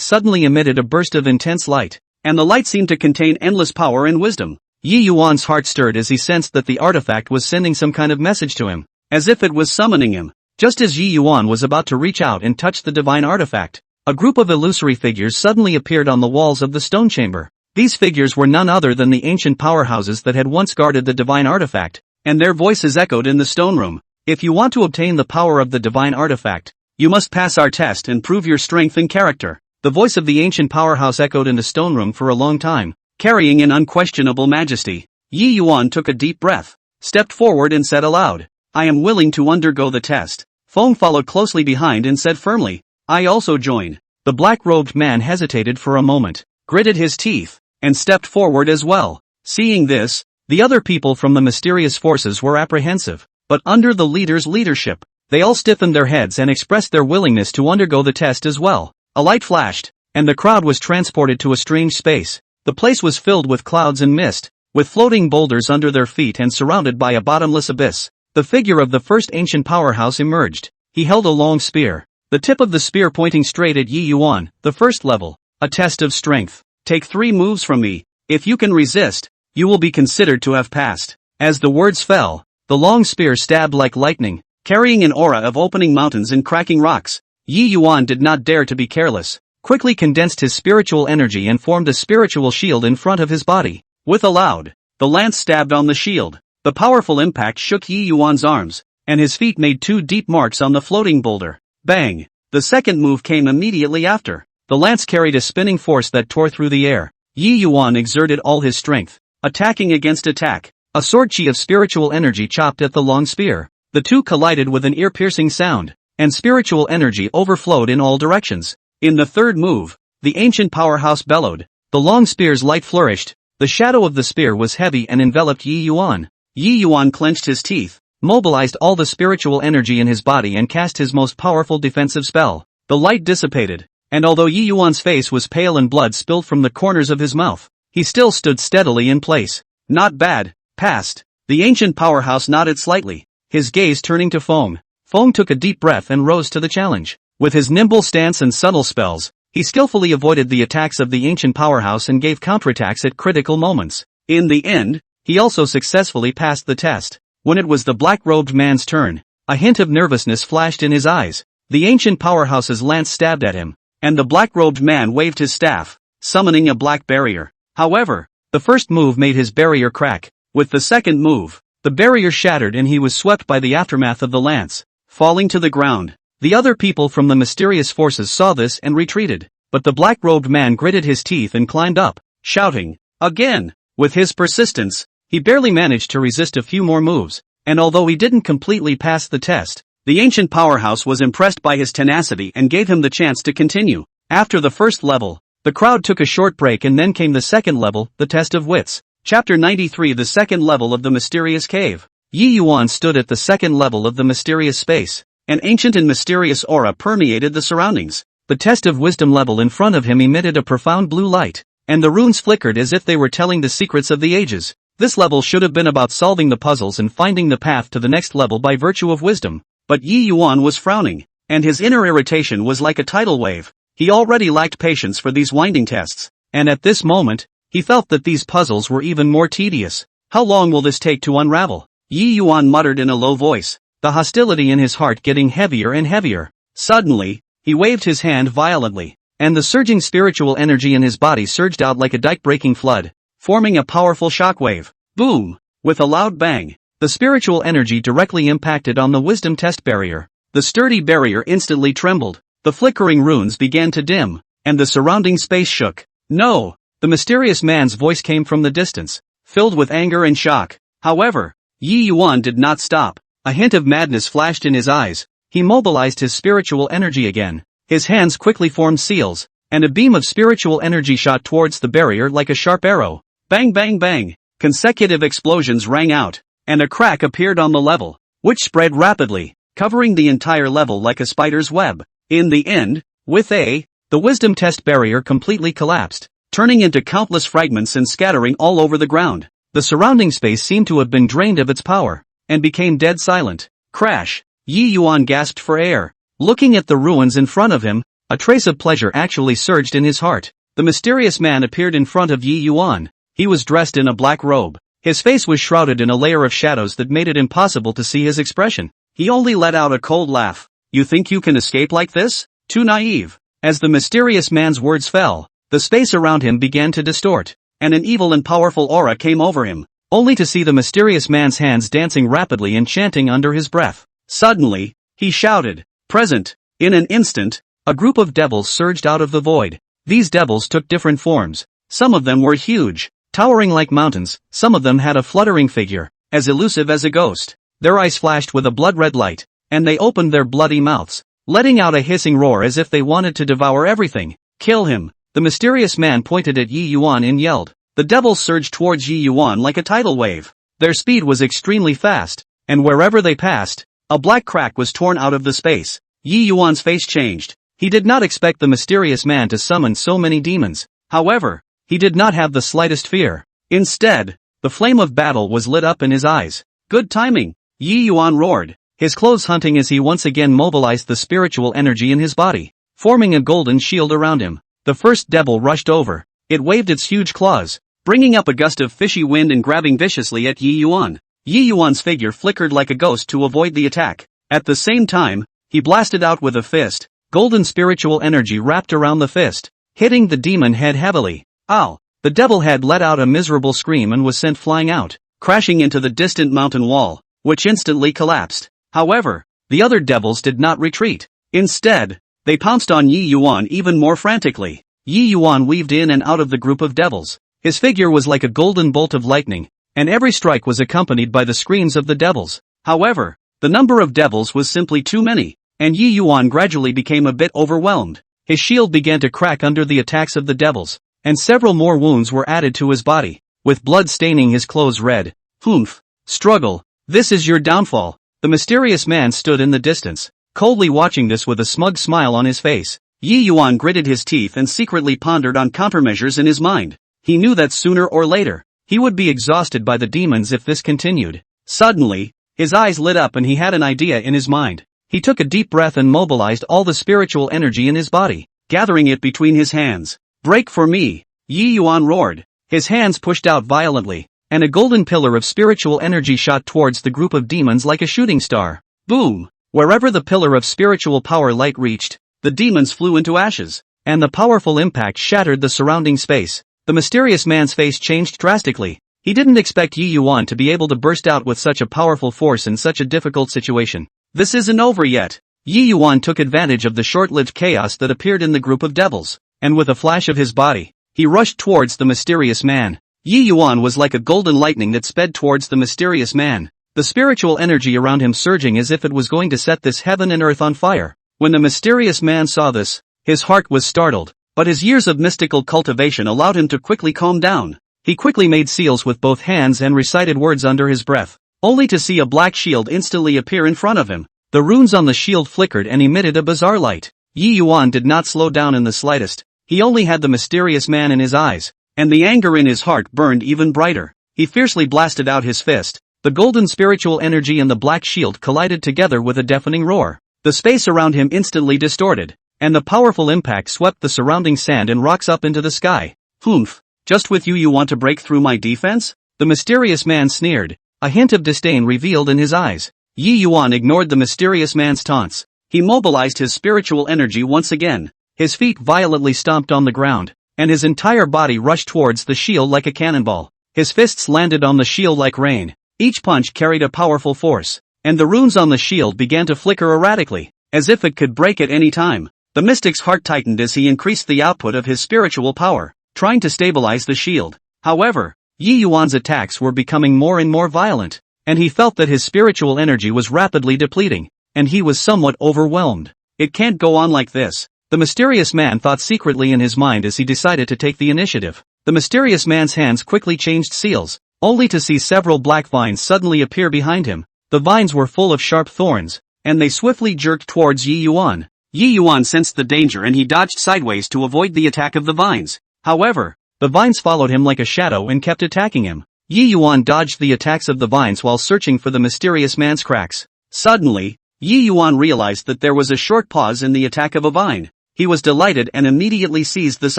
[SPEAKER 1] suddenly emitted a burst of intense light, and the light seemed to contain endless power and wisdom. Yi Yuan's heart stirred as he sensed that the artifact was sending some kind of message to him, as if it was summoning him. Just as Yi Yuan was about to reach out and touch the divine artifact, a group of illusory figures suddenly appeared on the walls of the stone chamber. These figures were none other than the ancient powerhouses that had once guarded the divine artifact, and their voices echoed in the stone room. If you want to obtain the power of the divine artifact, you must pass our test and prove your strength and character. The voice of the ancient powerhouse echoed in the stone room for a long time, carrying an unquestionable majesty. Yi Yuan took a deep breath, stepped forward and said aloud, I am willing to undergo the test. Feng followed closely behind and said firmly, I also join. The black-robed man hesitated for a moment, gritted his teeth, and stepped forward as well. Seeing this, the other people from the mysterious forces were apprehensive, but under the leader's leadership, they all stiffened their heads and expressed their willingness to undergo the test as well. A light flashed, and the crowd was transported to a strange space. The place was filled with clouds and mist, with floating boulders under their feet and surrounded by a bottomless abyss. The figure of the first ancient powerhouse emerged. He held a long spear, the tip of the spear pointing straight at Yi Yuan. The first level, a test of strength. Take 3 moves from me. If you can resist, you will be considered to have passed. As the words fell, the long spear stabbed like lightning, carrying an aura of opening mountains and cracking rocks. Yi Yuan did not dare to be careless, quickly condensed his spiritual energy and formed a spiritual shield in front of his body. With a loud, the lance stabbed on the shield. The powerful impact shook Yi Yuan's arms, and his feet made 2 deep marks on the floating boulder. Bang! The second move came immediately after. The lance carried a spinning force that tore through the air. Yi Yuan exerted all his strength, attacking against attack. A sword chi of spiritual energy chopped at the long spear. The two collided with an ear-piercing sound, and spiritual energy overflowed in all directions. In the third move, the ancient powerhouse bellowed. The long spear's light flourished. The shadow of the spear was heavy and enveloped Yi Yuan. Yi Yuan clenched his teeth, mobilized all the spiritual energy in his body and cast his most powerful defensive spell. The light dissipated, and although Yi Yuan's face was pale and blood spilled from the corners of his mouth, he still stood steadily in place. Not bad, passed. The ancient powerhouse nodded slightly, his gaze turning to Feng. Feng took a deep breath and rose to the challenge. With his nimble stance and subtle spells, he skillfully avoided the attacks of the ancient powerhouse and gave counterattacks at critical moments. In the end, he also successfully passed the test. When it was the black-robed man's turn, a hint of nervousness flashed in his eyes. The ancient powerhouse's lance stabbed at him, and the black-robed man waved his staff, summoning a black barrier. However, the first move made his barrier crack. With the second move, the barrier shattered and he was swept by the aftermath of the lance, falling to the ground. The other people from the mysterious forces saw this and retreated, but the black-robed man gritted his teeth and climbed up, shouting, again! With his persistence, he barely managed to resist a few more moves, and although he didn't completely pass the test, the ancient powerhouse was impressed by his tenacity and gave him the chance to continue. After the first level, the crowd took a short break and then came the second level, the test of wits. Chapter 93. The second level of the mysterious cave. Yi Yuan stood at the second level of the mysterious space. An ancient and mysterious aura permeated the surroundings. The test of wisdom level in front of him emitted a profound blue light, and the runes flickered as if they were telling the secrets of the ages. This level should have been about solving the puzzles and finding the path to the next level by virtue of wisdom. But Yi Yuan was frowning, and his inner irritation was like a tidal wave. He already lacked patience for these winding tests, and at this moment, he felt that these puzzles were even more tedious. How long will this take to unravel? Yi Yuan muttered in a low voice, the hostility in his heart getting heavier and heavier. Suddenly, he waved his hand violently, and the surging spiritual energy in his body surged out like a dike-breaking flood, forming a powerful shockwave. Boom! With a loud bang, the spiritual energy directly impacted on the wisdom test barrier. The sturdy barrier instantly trembled, the flickering runes began to dim, and the surrounding space shook. No! The mysterious man's voice came from the distance, filled with anger and shock. However, Yi Yuan did not stop. A hint of madness flashed in his eyes. He mobilized his spiritual energy again. His hands quickly formed seals, and a beam of spiritual energy shot towards the barrier like a sharp arrow. Bang bang bang! Consecutive explosions rang out, and a crack appeared on the level, which spread rapidly, covering the entire level like a spider's web. In the end, the wisdom test barrier completely collapsed, turning into countless fragments and scattering all over the ground. The surrounding space seemed to have been drained of its power, and became dead silent. Crash! Yi Yuan gasped for air. Looking at the ruins in front of him, a trace of pleasure actually surged in his heart. The mysterious man appeared in front of Yi Yuan, He was dressed in a black robe. His face was shrouded in a layer of shadows that made it impossible to see his expression. He only let out a cold laugh. You think you can escape like this? Too naive. As the mysterious man's words fell, the space around him began to distort, and an evil and powerful aura came over him, only to see the mysterious man's hands dancing rapidly and chanting under his breath. Suddenly, he shouted, "Present!" In an instant, a group of devils surged out of the void. These devils took different forms. Some of them were huge, towering like mountains. Some of them had a fluttering figure, as elusive as a ghost. Their eyes flashed with a blood-red light, and they opened their bloody mouths, letting out a hissing roar as if they wanted to devour everything. "Kill him!" The mysterious man pointed at Yi Yuan and yelled. The devils surged towards Yi Yuan like a tidal wave. Their speed was extremely fast, and wherever they passed, a black crack was torn out of the space. Yi Yuan's face changed. He did not expect the mysterious man to summon so many demons. However, he did not have the slightest fear. Instead, the flame of battle was lit up in his eyes. Good timing! Yi Yuan roared, his clothes hunting as he once again mobilized the spiritual energy in his body, forming a golden shield around him. The first devil rushed over. It waved its huge claws, bringing up a gust of fishy wind and grabbing viciously at Yi Yuan. Yi Yuan's figure flickered like a ghost to avoid the attack. At the same time, he blasted out with a fist. Golden spiritual energy wrapped around the fist, hitting the demon head heavily. Ow! The devil head let out a miserable scream and was sent flying out, crashing into the distant mountain wall, which instantly collapsed. However, the other devils did not retreat. Instead, they pounced on Yi Yuan even more frantically. Yi Yuan weaved in and out of the group of devils. His figure was like a golden bolt of lightning, and every strike was accompanied by the screams of the devils. However, the number of devils was simply too many, and Yi Yuan gradually became a bit overwhelmed. His shield began to crack under the attacks of the devils, and several more wounds were added to his body, with blood staining his clothes red. Humph! Struggle! This is your downfall. The mysterious man stood in the distance, coldly watching this with a smug smile on his face. Yi Yuan gritted his teeth and secretly pondered on countermeasures in his mind. He knew that sooner or later, he would be exhausted by the demons if this continued. Suddenly, his eyes lit up and he had an idea in his mind. He took a deep breath and mobilized all the spiritual energy in his body, gathering it between his hands. "Break for me!" Yi Yuan roared. His hands pushed out violently, and a golden pillar of spiritual energy shot towards the group of demons like a shooting star. Boom! Wherever the pillar of spiritual power light reached, the demons flew into ashes, and the powerful impact shattered the surrounding space. The mysterious man's face changed drastically. He didn't expect Yi Yuan to be able to burst out with such a powerful force in such a difficult situation. This isn't over yet. Yi Yuan took advantage of the short-lived chaos that appeared in the group of devils, and with a flash of his body, he rushed towards the mysterious man. Yi Yuan was like a golden lightning that sped towards the mysterious man, the spiritual energy around him surging as if it was going to set this heaven and earth on fire. When the mysterious man saw this, his heart was startled, but his years of mystical cultivation allowed him to quickly calm down. He quickly made seals with both hands and recited words under his breath, only to see a black shield instantly appear in front of him. The runes on the shield flickered and emitted a bizarre light. Yi Yuan did not slow down in the slightest. He only had the mysterious man in his eyes, and the anger in his heart burned even brighter. He fiercely blasted out his fist. The golden spiritual energy and the black shield collided together with a deafening roar. The space around him instantly distorted, and the powerful impact swept the surrounding sand and rocks up into the sky. Humph! Just with you want to break through my defense? The mysterious man sneered, a hint of disdain revealed in his eyes. Yi Yuan ignored the mysterious man's taunts. He mobilized his spiritual energy once again. His feet violently stomped on the ground, and his entire body rushed towards the shield like a cannonball. His fists landed on the shield like rain. Each punch carried a powerful force, and the runes on the shield began to flicker erratically, as if it could break at any time. The mystic's heart tightened as he increased the output of his spiritual power, trying to stabilize the shield. However, Yi Yuan's attacks were becoming more and more violent, and he felt that his spiritual energy was rapidly depleting, and he was somewhat overwhelmed. It can't go on like this. The mysterious man thought secretly in his mind as he decided to take the initiative. The mysterious man's hands quickly changed seals, only to see several black vines suddenly appear behind him. The vines were full of sharp thorns, and they swiftly jerked towards Yi Yuan. Yi Yuan sensed the danger and he dodged sideways to avoid the attack of the vines. However, the vines followed him like a shadow and kept attacking him. Yi Yuan dodged the attacks of the vines while searching for the mysterious man's cracks. Suddenly, Yi Yuan realized that there was a short pause in the attack of a vine. He was delighted and immediately seized this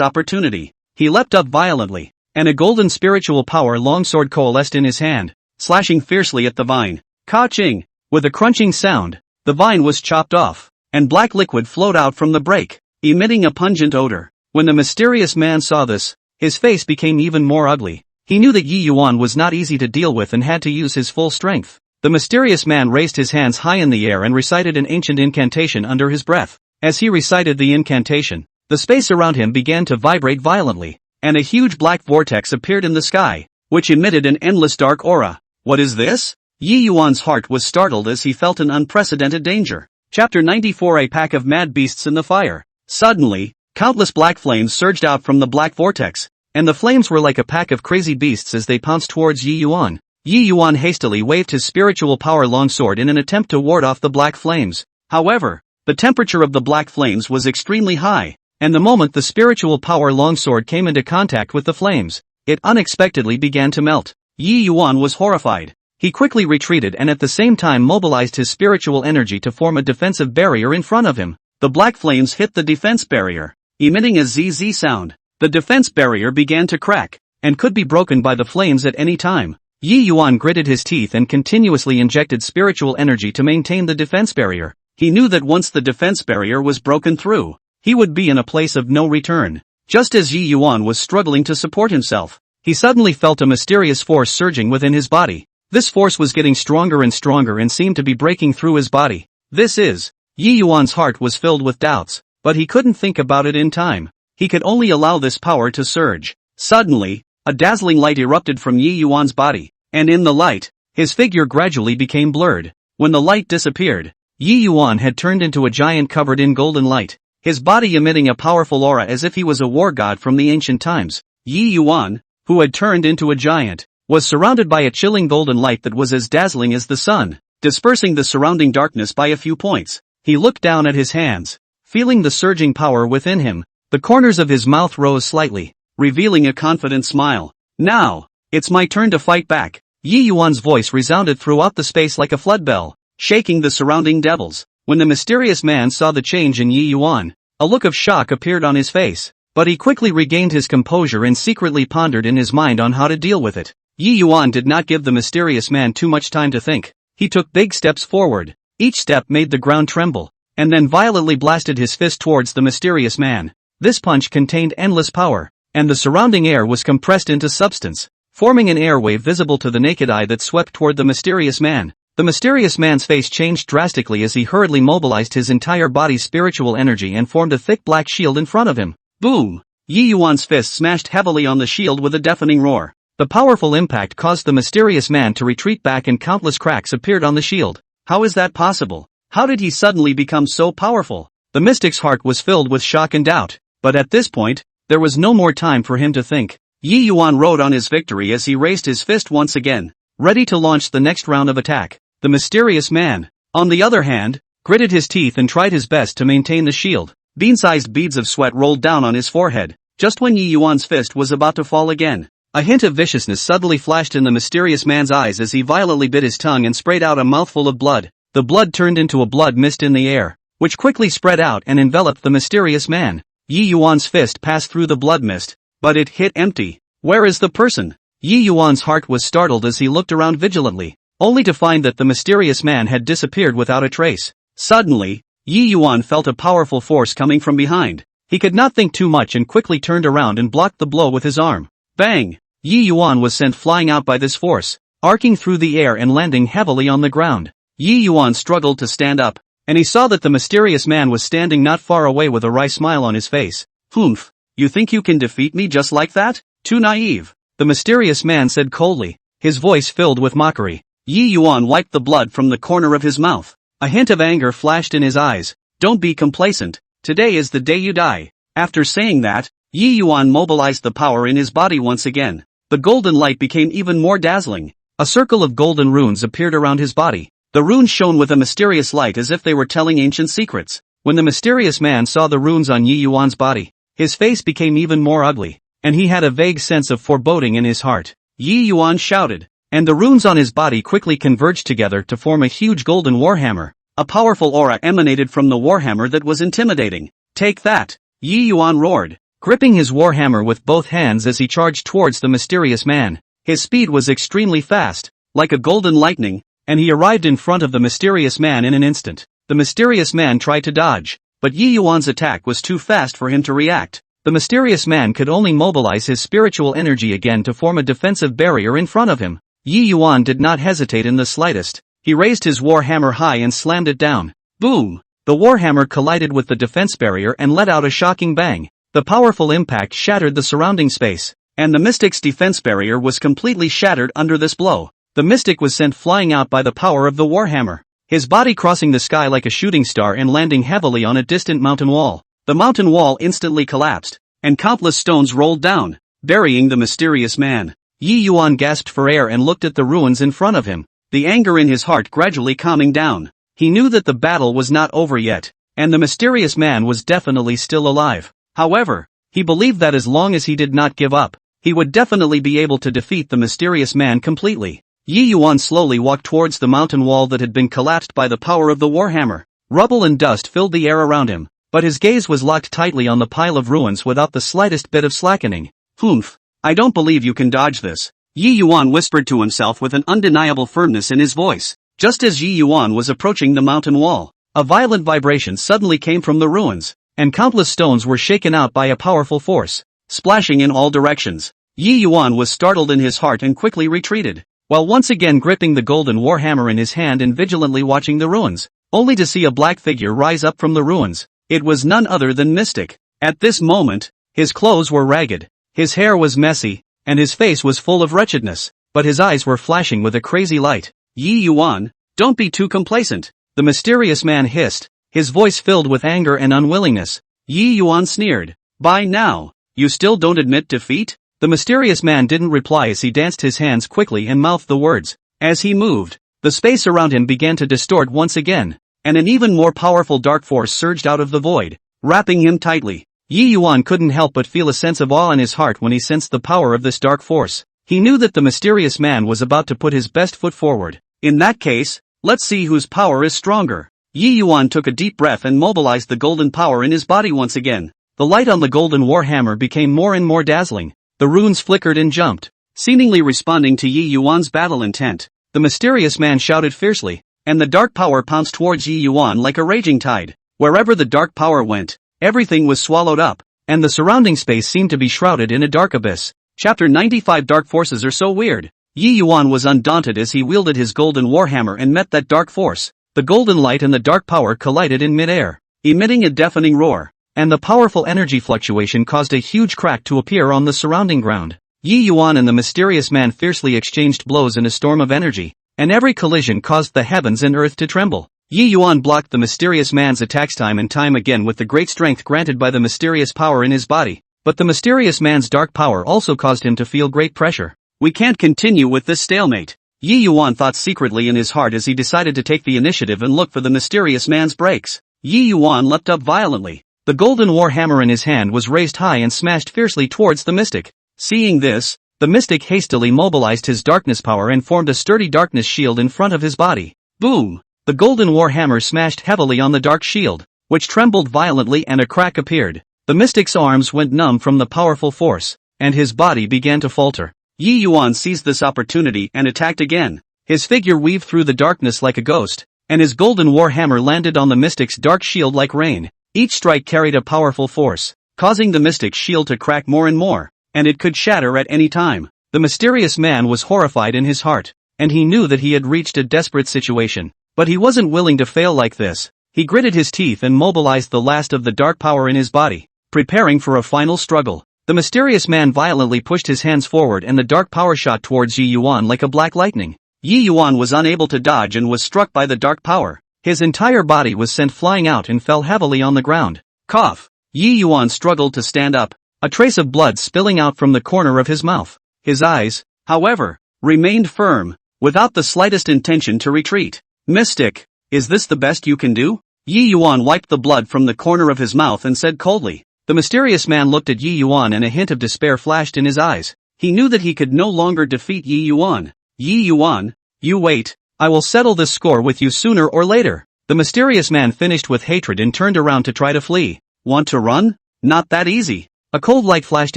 [SPEAKER 1] opportunity. He leapt up violently, and a golden spiritual power longsword coalesced in his hand, slashing fiercely at the vine. Ka-ching! With a crunching sound, the vine was chopped off, and black liquid flowed out from the break, emitting a pungent odor. When the mysterious man saw this, his face became even more ugly. He knew that Yi Yuan was not easy to deal with and had to use his full strength. The mysterious man raised his hands high in the air and recited an ancient incantation under his breath. As he recited the incantation, the space around him began to vibrate violently, and a huge black vortex appeared in the sky, which emitted an endless dark aura. What is this? Yi Yuan's heart was startled as he felt an unprecedented danger. Chapter 94. A pack of mad beasts in the fire. Suddenly, countless black flames surged out from the black vortex, and the flames were like a pack of crazy beasts as they pounced towards Yi Yuan. Yi Yuan hastily waved his spiritual power longsword in an attempt to ward off the black flames. However, the temperature of the black flames was extremely high, and the moment the spiritual power longsword came into contact with the flames, it unexpectedly began to melt. Yi Yuan was horrified. He quickly retreated and at the same time mobilized his spiritual energy to form a defensive barrier in front of him. The black flames hit the defense barrier, emitting a ZZ sound. The defense barrier began to crack, and could be broken by the flames at any time. Yi Yuan gritted his teeth and continuously injected spiritual energy to maintain the defense barrier. He knew that once the defense barrier was broken through, he would be in a place of no return. Just as Yi Yuan was struggling to support himself, he suddenly felt a mysterious force surging within his body. This force was getting stronger and seemed to be breaking through his body. This is... Yi Yuan's heart was filled with doubts, but he couldn't think about it in time. He could only allow this power to surge. Suddenly, a dazzling light erupted from Yi Yuan's body, and in the light, his figure gradually became blurred. When the light disappeared, Yi Yuan had turned into a giant covered in golden light, his body emitting a powerful aura as if he was a war god from the ancient times. Yi Yuan, who had turned into a giant, was surrounded by a chilling golden light that was as dazzling as the sun, dispersing the surrounding darkness by a few points. He looked down at his hands, feeling the surging power within him. The corners of his mouth rose slightly, revealing a confident smile. Now, it's my turn to fight back. Yi Yuan's voice resounded throughout the space like a flood bell, shaking the surrounding devils. When the mysterious man saw the change in Yi Yuan, a look of shock appeared on his face, but he quickly regained his composure and secretly pondered in his mind on how to deal with it. Yi Yuan did not give the mysterious man too much time to think. He took big steps forward. Each step made the ground tremble, and then violently blasted his fist towards the mysterious man. This punch contained endless power, and the surrounding air was compressed into substance, forming an airwave visible to the naked eye that swept toward the mysterious man. The mysterious man's face changed drastically as he hurriedly mobilized his entire body's spiritual energy and formed a thick black shield in front of him. Boom! Yi Yuan's fist smashed heavily on the shield with a deafening roar. The powerful impact caused the mysterious man to retreat back and countless cracks appeared on the shield. How is that possible? How did he suddenly become so powerful? The mystic's heart was filled with shock and doubt, but at this point, there was no more time for him to think. Yi Yuan rode on his victory as he raised his fist once again, ready to launch the next round of attack. The mysterious man, on the other hand, gritted his teeth and tried his best to maintain the shield. Bean-sized beads of sweat rolled down on his forehead, just when Yi Yuan's fist was about to fall again. A hint of viciousness suddenly flashed in the mysterious man's eyes as he violently bit his tongue and sprayed out a mouthful of blood. The blood turned into a blood mist in the air, which quickly spread out and enveloped the mysterious man. Yi Yuan's fist passed through the blood mist, but it hit empty. Where is the person? Yi Yuan's heart was startled as he looked around vigilantly, only to find that the mysterious man had disappeared without a trace. Suddenly, Yi Yuan felt a powerful force coming from behind. He could not think too much and quickly turned around and blocked the blow with his arm. Bang! Yi Yuan was sent flying out by this force, arcing through the air and landing heavily on the ground. Yi Yuan struggled to stand up, and he saw that the mysterious man was standing not far away with a wry smile on his face. Humph, you think you can defeat me just like that? Too naive, the mysterious man said coldly, his voice filled with mockery. Yi Yuan wiped the blood from the corner of his mouth. A hint of anger flashed in his eyes. Don't be complacent, today is the day you die. After saying that, Yi Yuan mobilized the power in his body once again. The golden light became even more dazzling. A circle of golden runes appeared around his body. The runes shone with a mysterious light as if they were telling ancient secrets. When the mysterious man saw the runes on Yi Yuan's body, his face became even more ugly, and he had a vague sense of foreboding in his heart. Yi Yuan shouted, and the runes on his body quickly converged together to form a huge golden warhammer. A powerful aura emanated from the warhammer that was intimidating. Take that! Yi Yuan roared, gripping his warhammer with both hands as he charged towards the mysterious man. His speed was extremely fast, like a golden lightning, and he arrived in front of the mysterious man in an instant. The mysterious man tried to dodge, but Yi Yuan's attack was too fast for him to react. The mysterious man could only mobilize his spiritual energy again to form a defensive barrier in front of him. Yi Yuan did not hesitate in the slightest. He raised his warhammer high and slammed it down. Boom! The warhammer collided with the defense barrier and let out a shocking bang. The powerful impact shattered the surrounding space, and the mystic's defense barrier was completely shattered under this blow. The mystic was sent flying out by the power of the warhammer, his body crossing the sky like a shooting star and landing heavily on a distant mountain wall. The mountain wall instantly collapsed, and countless stones rolled down, burying the mysterious man. Yi Yuan gasped for air and looked at the ruins in front of him, the anger in his heart gradually calming down. He knew that the battle was not over yet, and the mysterious man was definitely still alive. However, he believed that as long as he did not give up, he would definitely be able to defeat the mysterious man completely. Yi Yuan slowly walked towards the mountain wall that had been collapsed by the power of the warhammer. Rubble and dust filled the air around him, but his gaze was locked tightly on the pile of ruins without the slightest bit of slackening. "Humph, I don't believe you can dodge this," Yi Yuan whispered to himself with an undeniable firmness in his voice. Just as Yi Yuan was approaching the mountain wall, a violent vibration suddenly came from the ruins, and countless stones were shaken out by a powerful force, splashing in all directions. Yi Yuan was startled in his heart and quickly retreated, while once again gripping the golden warhammer in his hand and vigilantly watching the ruins, only to see a black figure rise up from the ruins. It was none other than Mystic. At this moment, his clothes were ragged, his hair was messy, and his face was full of wretchedness, but his eyes were flashing with a crazy light. "Yi Yuan, don't be too complacent," the mysterious man hissed, his voice filled with anger and unwillingness. Yi Yuan sneered. "By now, you still don't admit defeat?" The mysterious man didn't reply as he danced his hands quickly and mouthed the words. As he moved, the space around him began to distort once again, and an even more powerful dark force surged out of the void, wrapping him tightly. Yi Yuan couldn't help but feel a sense of awe in his heart when he sensed the power of this dark force. He knew that the mysterious man was about to put his best foot forward. In that case, let's see whose power is stronger. Yi Yuan took a deep breath and mobilized the golden power in his body once again. The light on the golden warhammer became more and more dazzling. The runes flickered and jumped, seemingly responding to Yi Yuan's battle intent. The mysterious man shouted fiercely, and the dark power pounced towards Yi Yuan like a raging tide. Wherever the dark power went, everything was swallowed up, and the surrounding space seemed to be shrouded in a dark abyss. Chapter 95. Dark forces are so weird. Yi Yuan was undaunted as he wielded his golden warhammer and met that dark force. The golden light and the dark power collided in midair, emitting a deafening roar, and the powerful energy fluctuation caused a huge crack to appear on the surrounding ground. Yi Yuan and the mysterious man fiercely exchanged blows in a storm of energy, and every collision caused the heavens and earth to tremble. Yi Yuan blocked the mysterious man's attacks time and time again with the great strength granted by the mysterious power in his body, but the mysterious man's dark power also caused him to feel great pressure. "We can't continue with this stalemate," Yi Yuan thought secretly in his heart as he decided to take the initiative and look for the mysterious man's breaks. Yi Yuan leapt up violently. The golden warhammer in his hand was raised high and smashed fiercely towards the mystic. Seeing this, the mystic hastily mobilized his darkness power and formed a sturdy darkness shield in front of his body. Boom! The golden warhammer smashed heavily on the dark shield, which trembled violently and a crack appeared. The mystic's arms went numb from the powerful force, and his body began to falter. Yi Yuan seized this opportunity and attacked again. His figure weaved through the darkness like a ghost, and his golden warhammer landed on the mystic's dark shield like rain. Each strike carried a powerful force, causing the mystic's shield to crack more and more, and it could shatter at any time. The mysterious man was horrified in his heart, and he knew that he had reached a desperate situation, but he wasn't willing to fail like this. He gritted his teeth and mobilized the last of the dark power in his body, preparing for a final struggle. The mysterious man violently pushed his hands forward and the dark power shot towards Yi Yuan like a black lightning. Yi Yuan was unable to dodge and was struck by the dark power. His entire body was sent flying out and fell heavily on the ground. Cough! Yi Yuan struggled to stand up, a trace of blood spilling out from the corner of his mouth. His eyes, however, remained firm, without the slightest intention to retreat. "Mystic, is this the best you can do?" Yi Yuan wiped the blood from the corner of his mouth and said coldly. The mysterious man looked at Yi Yuan and a hint of despair flashed in his eyes. He knew that he could no longer defeat Yi Yuan. "Yi Yuan, you wait, I will settle this score with you sooner or later." The mysterious man finished with hatred and turned around to try to flee. "Want to run? Not that easy." A cold light flashed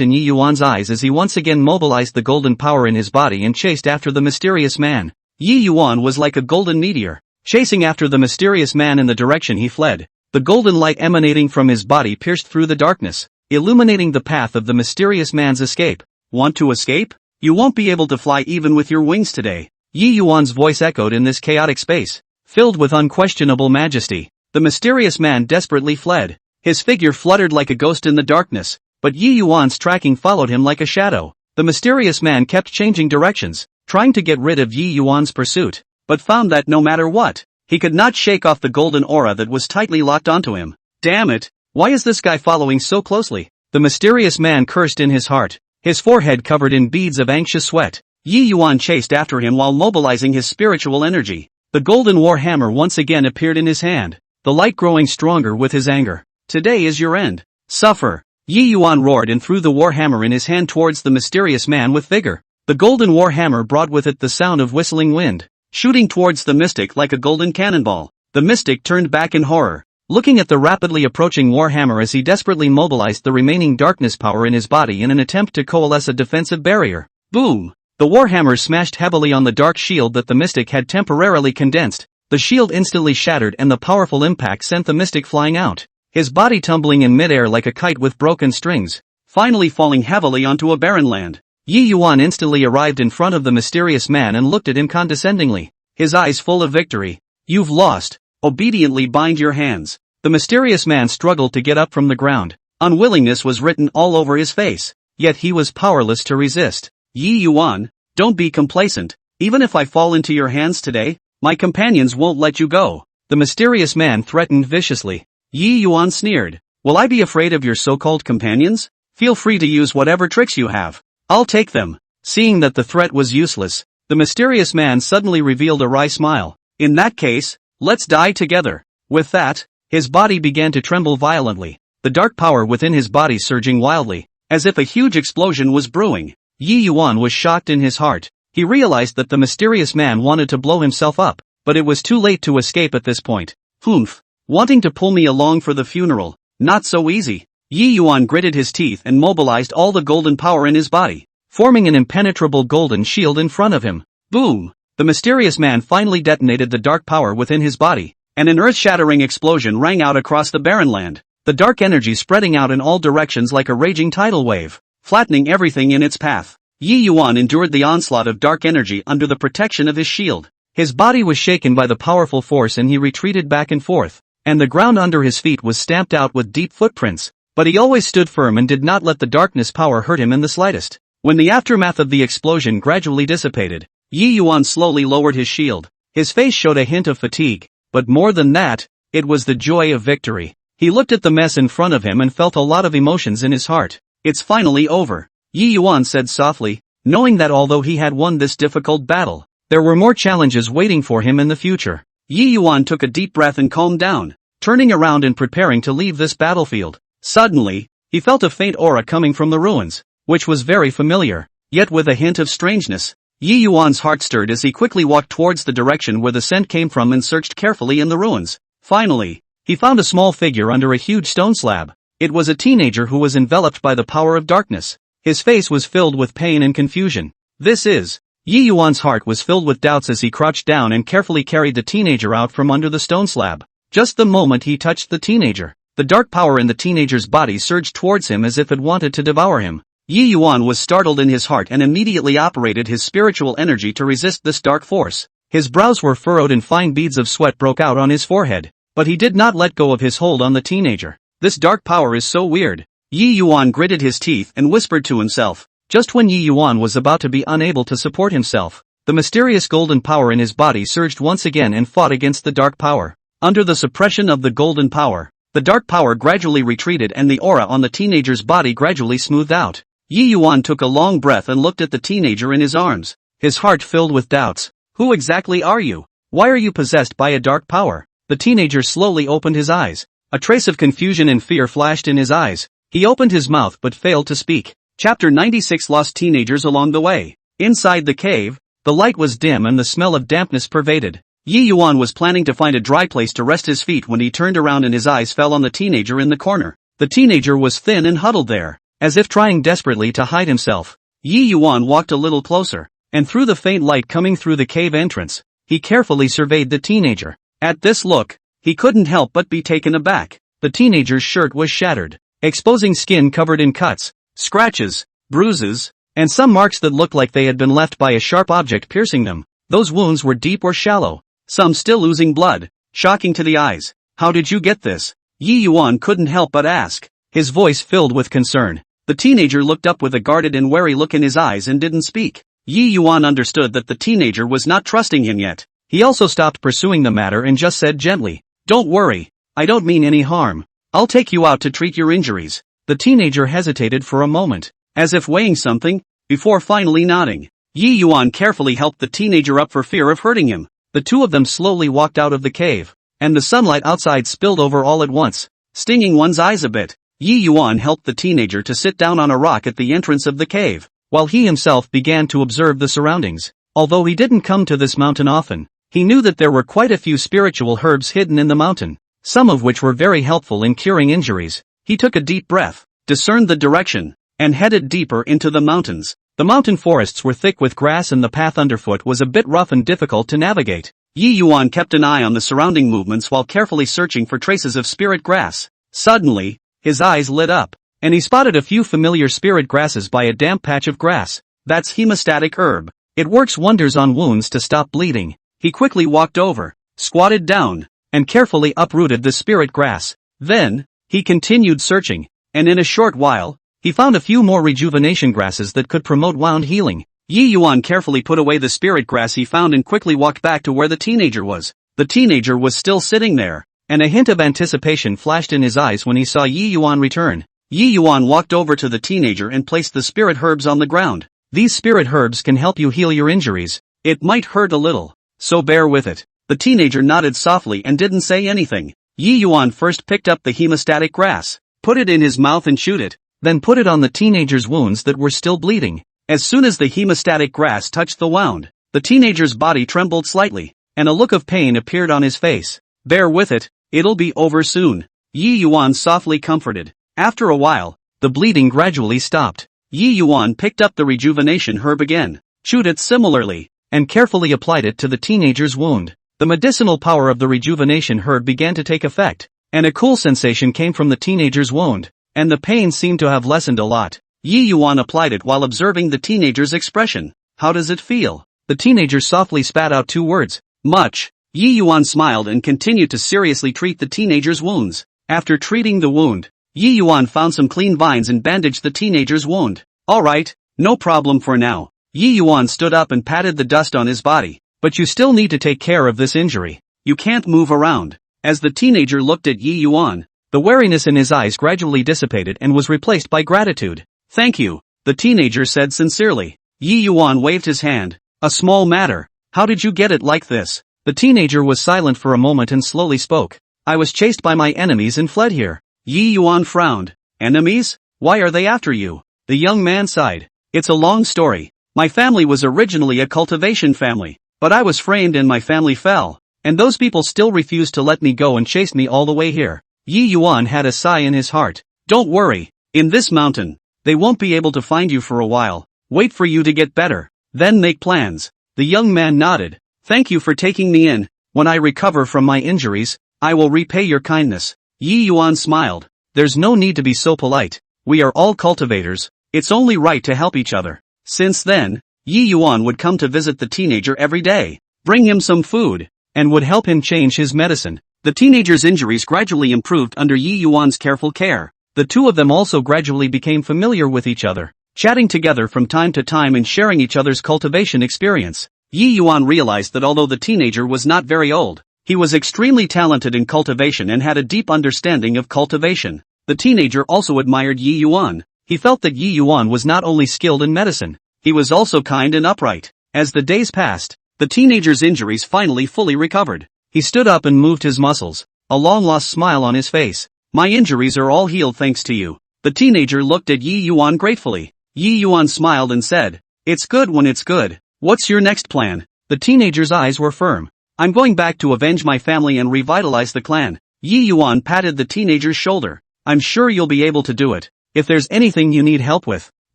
[SPEAKER 1] in Yi Yuan's eyes as he once again mobilized the golden power in his body and chased after the mysterious man. Yi Yuan was like a golden meteor, chasing after the mysterious man in the direction he fled. The golden light emanating from his body pierced through the darkness, illuminating the path of the mysterious man's escape. Want to escape? You won't be able to fly even with your wings today. Yi Yuan's voice echoed in this chaotic space, filled with unquestionable majesty. The mysterious man desperately fled. His figure fluttered like a ghost in the darkness, but Yi Yuan's tracking followed him like a shadow. The mysterious man kept changing directions, trying to get rid of Yi Yuan's pursuit, but found that no matter what, he could not shake off the golden aura that was tightly locked onto him. Damn it! Why is this guy following so closely? The mysterious man cursed in his heart, his forehead covered in beads of anxious sweat. Yi Yuan chased after him while mobilizing his spiritual energy. The golden war hammer once again appeared in his hand, the light growing stronger with his anger. Today is your end. Suffer! Yi Yuan roared and threw the war hammer in his hand towards the mysterious man with vigor. The golden war hammer brought with it the sound of whistling wind, shooting towards the mystic like a golden cannonball. The mystic turned back in horror, looking at the rapidly approaching war hammer as he desperately mobilized the remaining darkness power in his body in an attempt to coalesce a defensive barrier. Boom! The war hammer smashed heavily on the dark shield that the mystic had temporarily condensed. The shield instantly shattered and the powerful impact sent the mystic flying out, his body tumbling in midair like a kite with broken strings, finally falling heavily onto a barren land. Yi Yuan instantly arrived in front of the mysterious man and looked at him condescendingly, his eyes full of victory. You've lost. Obediently bind your hands. The mysterious man struggled to get up from the ground. Unwillingness was written all over his face, yet he was powerless to resist. Yi Yuan, don't be complacent. Even if I fall into your hands today, my companions won't let you go. The mysterious man threatened viciously. Yi Yuan sneered. Will I be afraid of your so-called companions? Feel free to use whatever tricks you have. I'll take them. Seeing that the threat was useless, the mysterious man suddenly revealed a wry smile. In that case, let's die together. With that, his body began to tremble violently, the dark power within his body surging wildly, as if a huge explosion was brewing. Yi Yuan was shocked in his heart. He realized that the mysterious man wanted to blow himself up, but it was too late to escape at this point. Humph! Wanting to pull me along for the funeral? Not so easy. Yi Yuan gritted his teeth and mobilized all the golden power in his body, forming an impenetrable golden shield in front of him. Boom! The mysterious man finally detonated the dark power within his body, and an earth-shattering explosion rang out across the barren land, the dark energy spreading out in all directions like a raging tidal wave, flattening everything in its path. Yi Yuan endured the onslaught of dark energy under the protection of his shield. His body was shaken by the powerful force and he retreated back and forth, and the ground under his feet was stamped out with deep footprints, but he always stood firm and did not let the darkness power hurt him in the slightest. When the aftermath of the explosion gradually dissipated, Yi Yuan slowly lowered his shield. His face showed a hint of fatigue, but more than that, it was the joy of victory. He looked at the mess in front of him and felt a lot of emotions in his heart. It's finally over, Yi Yuan said softly, knowing that although he had won this difficult battle, there were more challenges waiting for him in the future. Yi Yuan took a deep breath and calmed down, turning around and preparing to leave this battlefield. Suddenly, he felt a faint aura coming from the ruins, which was very familiar, yet with a hint of strangeness. Yi Yuan's heart stirred as he quickly walked towards the direction where the scent came from and searched carefully in the ruins. Finally, he found a small figure under a huge stone slab. It was a teenager who was enveloped by the power of darkness. His face was filled with pain and confusion. This is... Yi Yuan's heart was filled with doubts as he crouched down and carefully carried the teenager out from under the stone slab. Just the moment he touched the teenager, the dark power in the teenager's body surged towards him as if it wanted to devour him. Yi Yuan was startled in his heart and immediately operated his spiritual energy to resist this dark force. His brows were furrowed and fine beads of sweat broke out on his forehead, but he did not let go of his hold on the teenager. This dark power is so weird. Yi Yuan gritted his teeth and whispered to himself. Just when Yi Yuan was about to be unable to support himself, the mysterious golden power in his body surged once again and fought against the dark power. Under the suppression of the golden power, the dark power gradually retreated and the aura on the teenager's body gradually smoothed out. Yi Yuan took a long breath and looked at the teenager in his arms, his heart filled with doubts. Who exactly are you? Why are you possessed by a dark power? The teenager slowly opened his eyes. A trace of confusion and fear flashed in his eyes. He opened his mouth but failed to speak. Chapter 96 Lost teenagers along the way. Inside the cave, the light was dim and the smell of dampness pervaded. Yi Yuan was planning to find a dry place to rest his feet when he turned around and his eyes fell on the teenager in the corner. The teenager was thin and huddled there, as if trying desperately to hide himself. Yi Yuan walked a little closer, and through the faint light coming through the cave entrance, he carefully surveyed the teenager. At this look, he couldn't help but be taken aback. The teenager's shirt was shattered, exposing skin covered in cuts, scratches, bruises, and some marks that looked like they had been left by a sharp object piercing them. Those wounds were deep or shallow, some still oozing blood, shocking to the eyes. How did you get this? Yi Yuan couldn't help but ask, his voice filled with concern. The teenager looked up with a guarded and wary look in his eyes and didn't speak. Yi Yuan understood that the teenager was not trusting him yet. He also stopped pursuing the matter and just said gently, "Don't worry, I don't mean any harm. I'll take you out to treat your injuries." The teenager hesitated for a moment, as if weighing something, before finally nodding. Yi Yuan carefully helped the teenager up for fear of hurting him. The two of them slowly walked out of the cave, and the sunlight outside spilled over all at once, stinging one's eyes a bit. Yi Yuan helped the teenager to sit down on a rock at the entrance of the cave, while he himself began to observe the surroundings. Although he didn't come to this mountain often, he knew that there were quite a few spiritual herbs hidden in the mountain, some of which were very helpful in curing injuries. He took a deep breath, discerned the direction, and headed deeper into the mountains. The mountain forests were thick with grass and the path underfoot was a bit rough and difficult to navigate. Yi Yuan kept an eye on the surrounding movements while carefully searching for traces of spirit grass. Suddenly, his eyes lit up, and he spotted a few familiar spirit grasses by a damp patch of grass. That's hemostatic herb. It works wonders on wounds to stop bleeding. He quickly walked over, squatted down, and carefully uprooted the spirit grass. Then, he continued searching, and in a short while, he found a few more rejuvenation grasses that could promote wound healing. Yi Yuan carefully put away the spirit grass he found and quickly walked back to where the teenager was. The teenager was still sitting there, and a hint of anticipation flashed in his eyes when he saw Yi Yuan return. Yi Yuan walked over to the teenager and placed the spirit herbs on the ground. These spirit herbs can help you heal your injuries. It might hurt a little, so bear with it. The teenager nodded softly and didn't say anything. Yi Yuan first picked up the hemostatic grass, put it in his mouth and chewed it, then put it on the teenager's wounds that were still bleeding. As soon as the hemostatic grass touched the wound, the teenager's body trembled slightly, and a look of pain appeared on his face. Bear with it, it'll be over soon. Yi Yuan softly comforted. After a while, the bleeding gradually stopped. Yi Yuan picked up the rejuvenation herb again, chewed it similarly, and carefully applied it to the teenager's wound. The medicinal power of the rejuvenation herb began to take effect, and a cool sensation came from the teenager's wound, and the pain seemed to have lessened a lot. Yi Yuan applied it while observing the teenager's expression. How does it feel? The teenager softly spat out two words. Much. Yi Yuan smiled and continued to seriously treat the teenager's wounds. After treating the wound, Yi Yuan found some clean vines and bandaged the teenager's wound. Alright, no problem for now. Yi Yuan stood up and patted the dust on his body. But you still need to take care of this injury. You can't move around. As the teenager looked at Yi Yuan, the wariness in his eyes gradually dissipated and was replaced by gratitude. Thank you, the teenager said sincerely. Yi Yuan waved his hand. A small matter. How did you get it like this? The teenager was silent for a moment and slowly spoke. I was chased by my enemies and fled here. Yi Yuan frowned. Enemies? Why are they after you? The young man sighed. It's a long story. My family was originally a cultivation family, but I was framed and my family fell, and those people still refused to let me go and chased me all the way here. Yi Yuan had a sigh in his heart. Don't worry. In this mountain, they won't be able to find you for a while. Wait for you to get better, then make plans. The young man nodded. Thank you for taking me in. When I recover from my injuries, I will repay your kindness. Yi Yuan smiled. There's no need to be so polite. We are all cultivators. It's only right to help each other. Since then, Yi Yuan would come to visit the teenager every day, bring him some food, and would help him change his medicine. The teenager's injuries gradually improved under Yi Yuan's careful care. The two of them also gradually became familiar with each other, chatting together from time to time and sharing each other's cultivation experience. Yi Yuan realized that although the teenager was not very old, he was extremely talented in cultivation and had a deep understanding of cultivation. The teenager also admired Yi Yuan. He felt that Yi Yuan was not only skilled in medicine, he was also kind and upright. As the days passed, the teenager's injuries finally fully recovered. He stood up and moved his muscles, a long-lost smile on his face. My injuries are all healed thanks to you. The teenager looked at Yi Yuan gratefully. Yi Yuan smiled and said, It's good when it's good. What's your next plan? The teenager's eyes were firm. I'm going back to avenge my family and revitalize the clan. Yi Yuan patted the teenager's shoulder. I'm sure you'll be able to do it. If there's anything you need help with,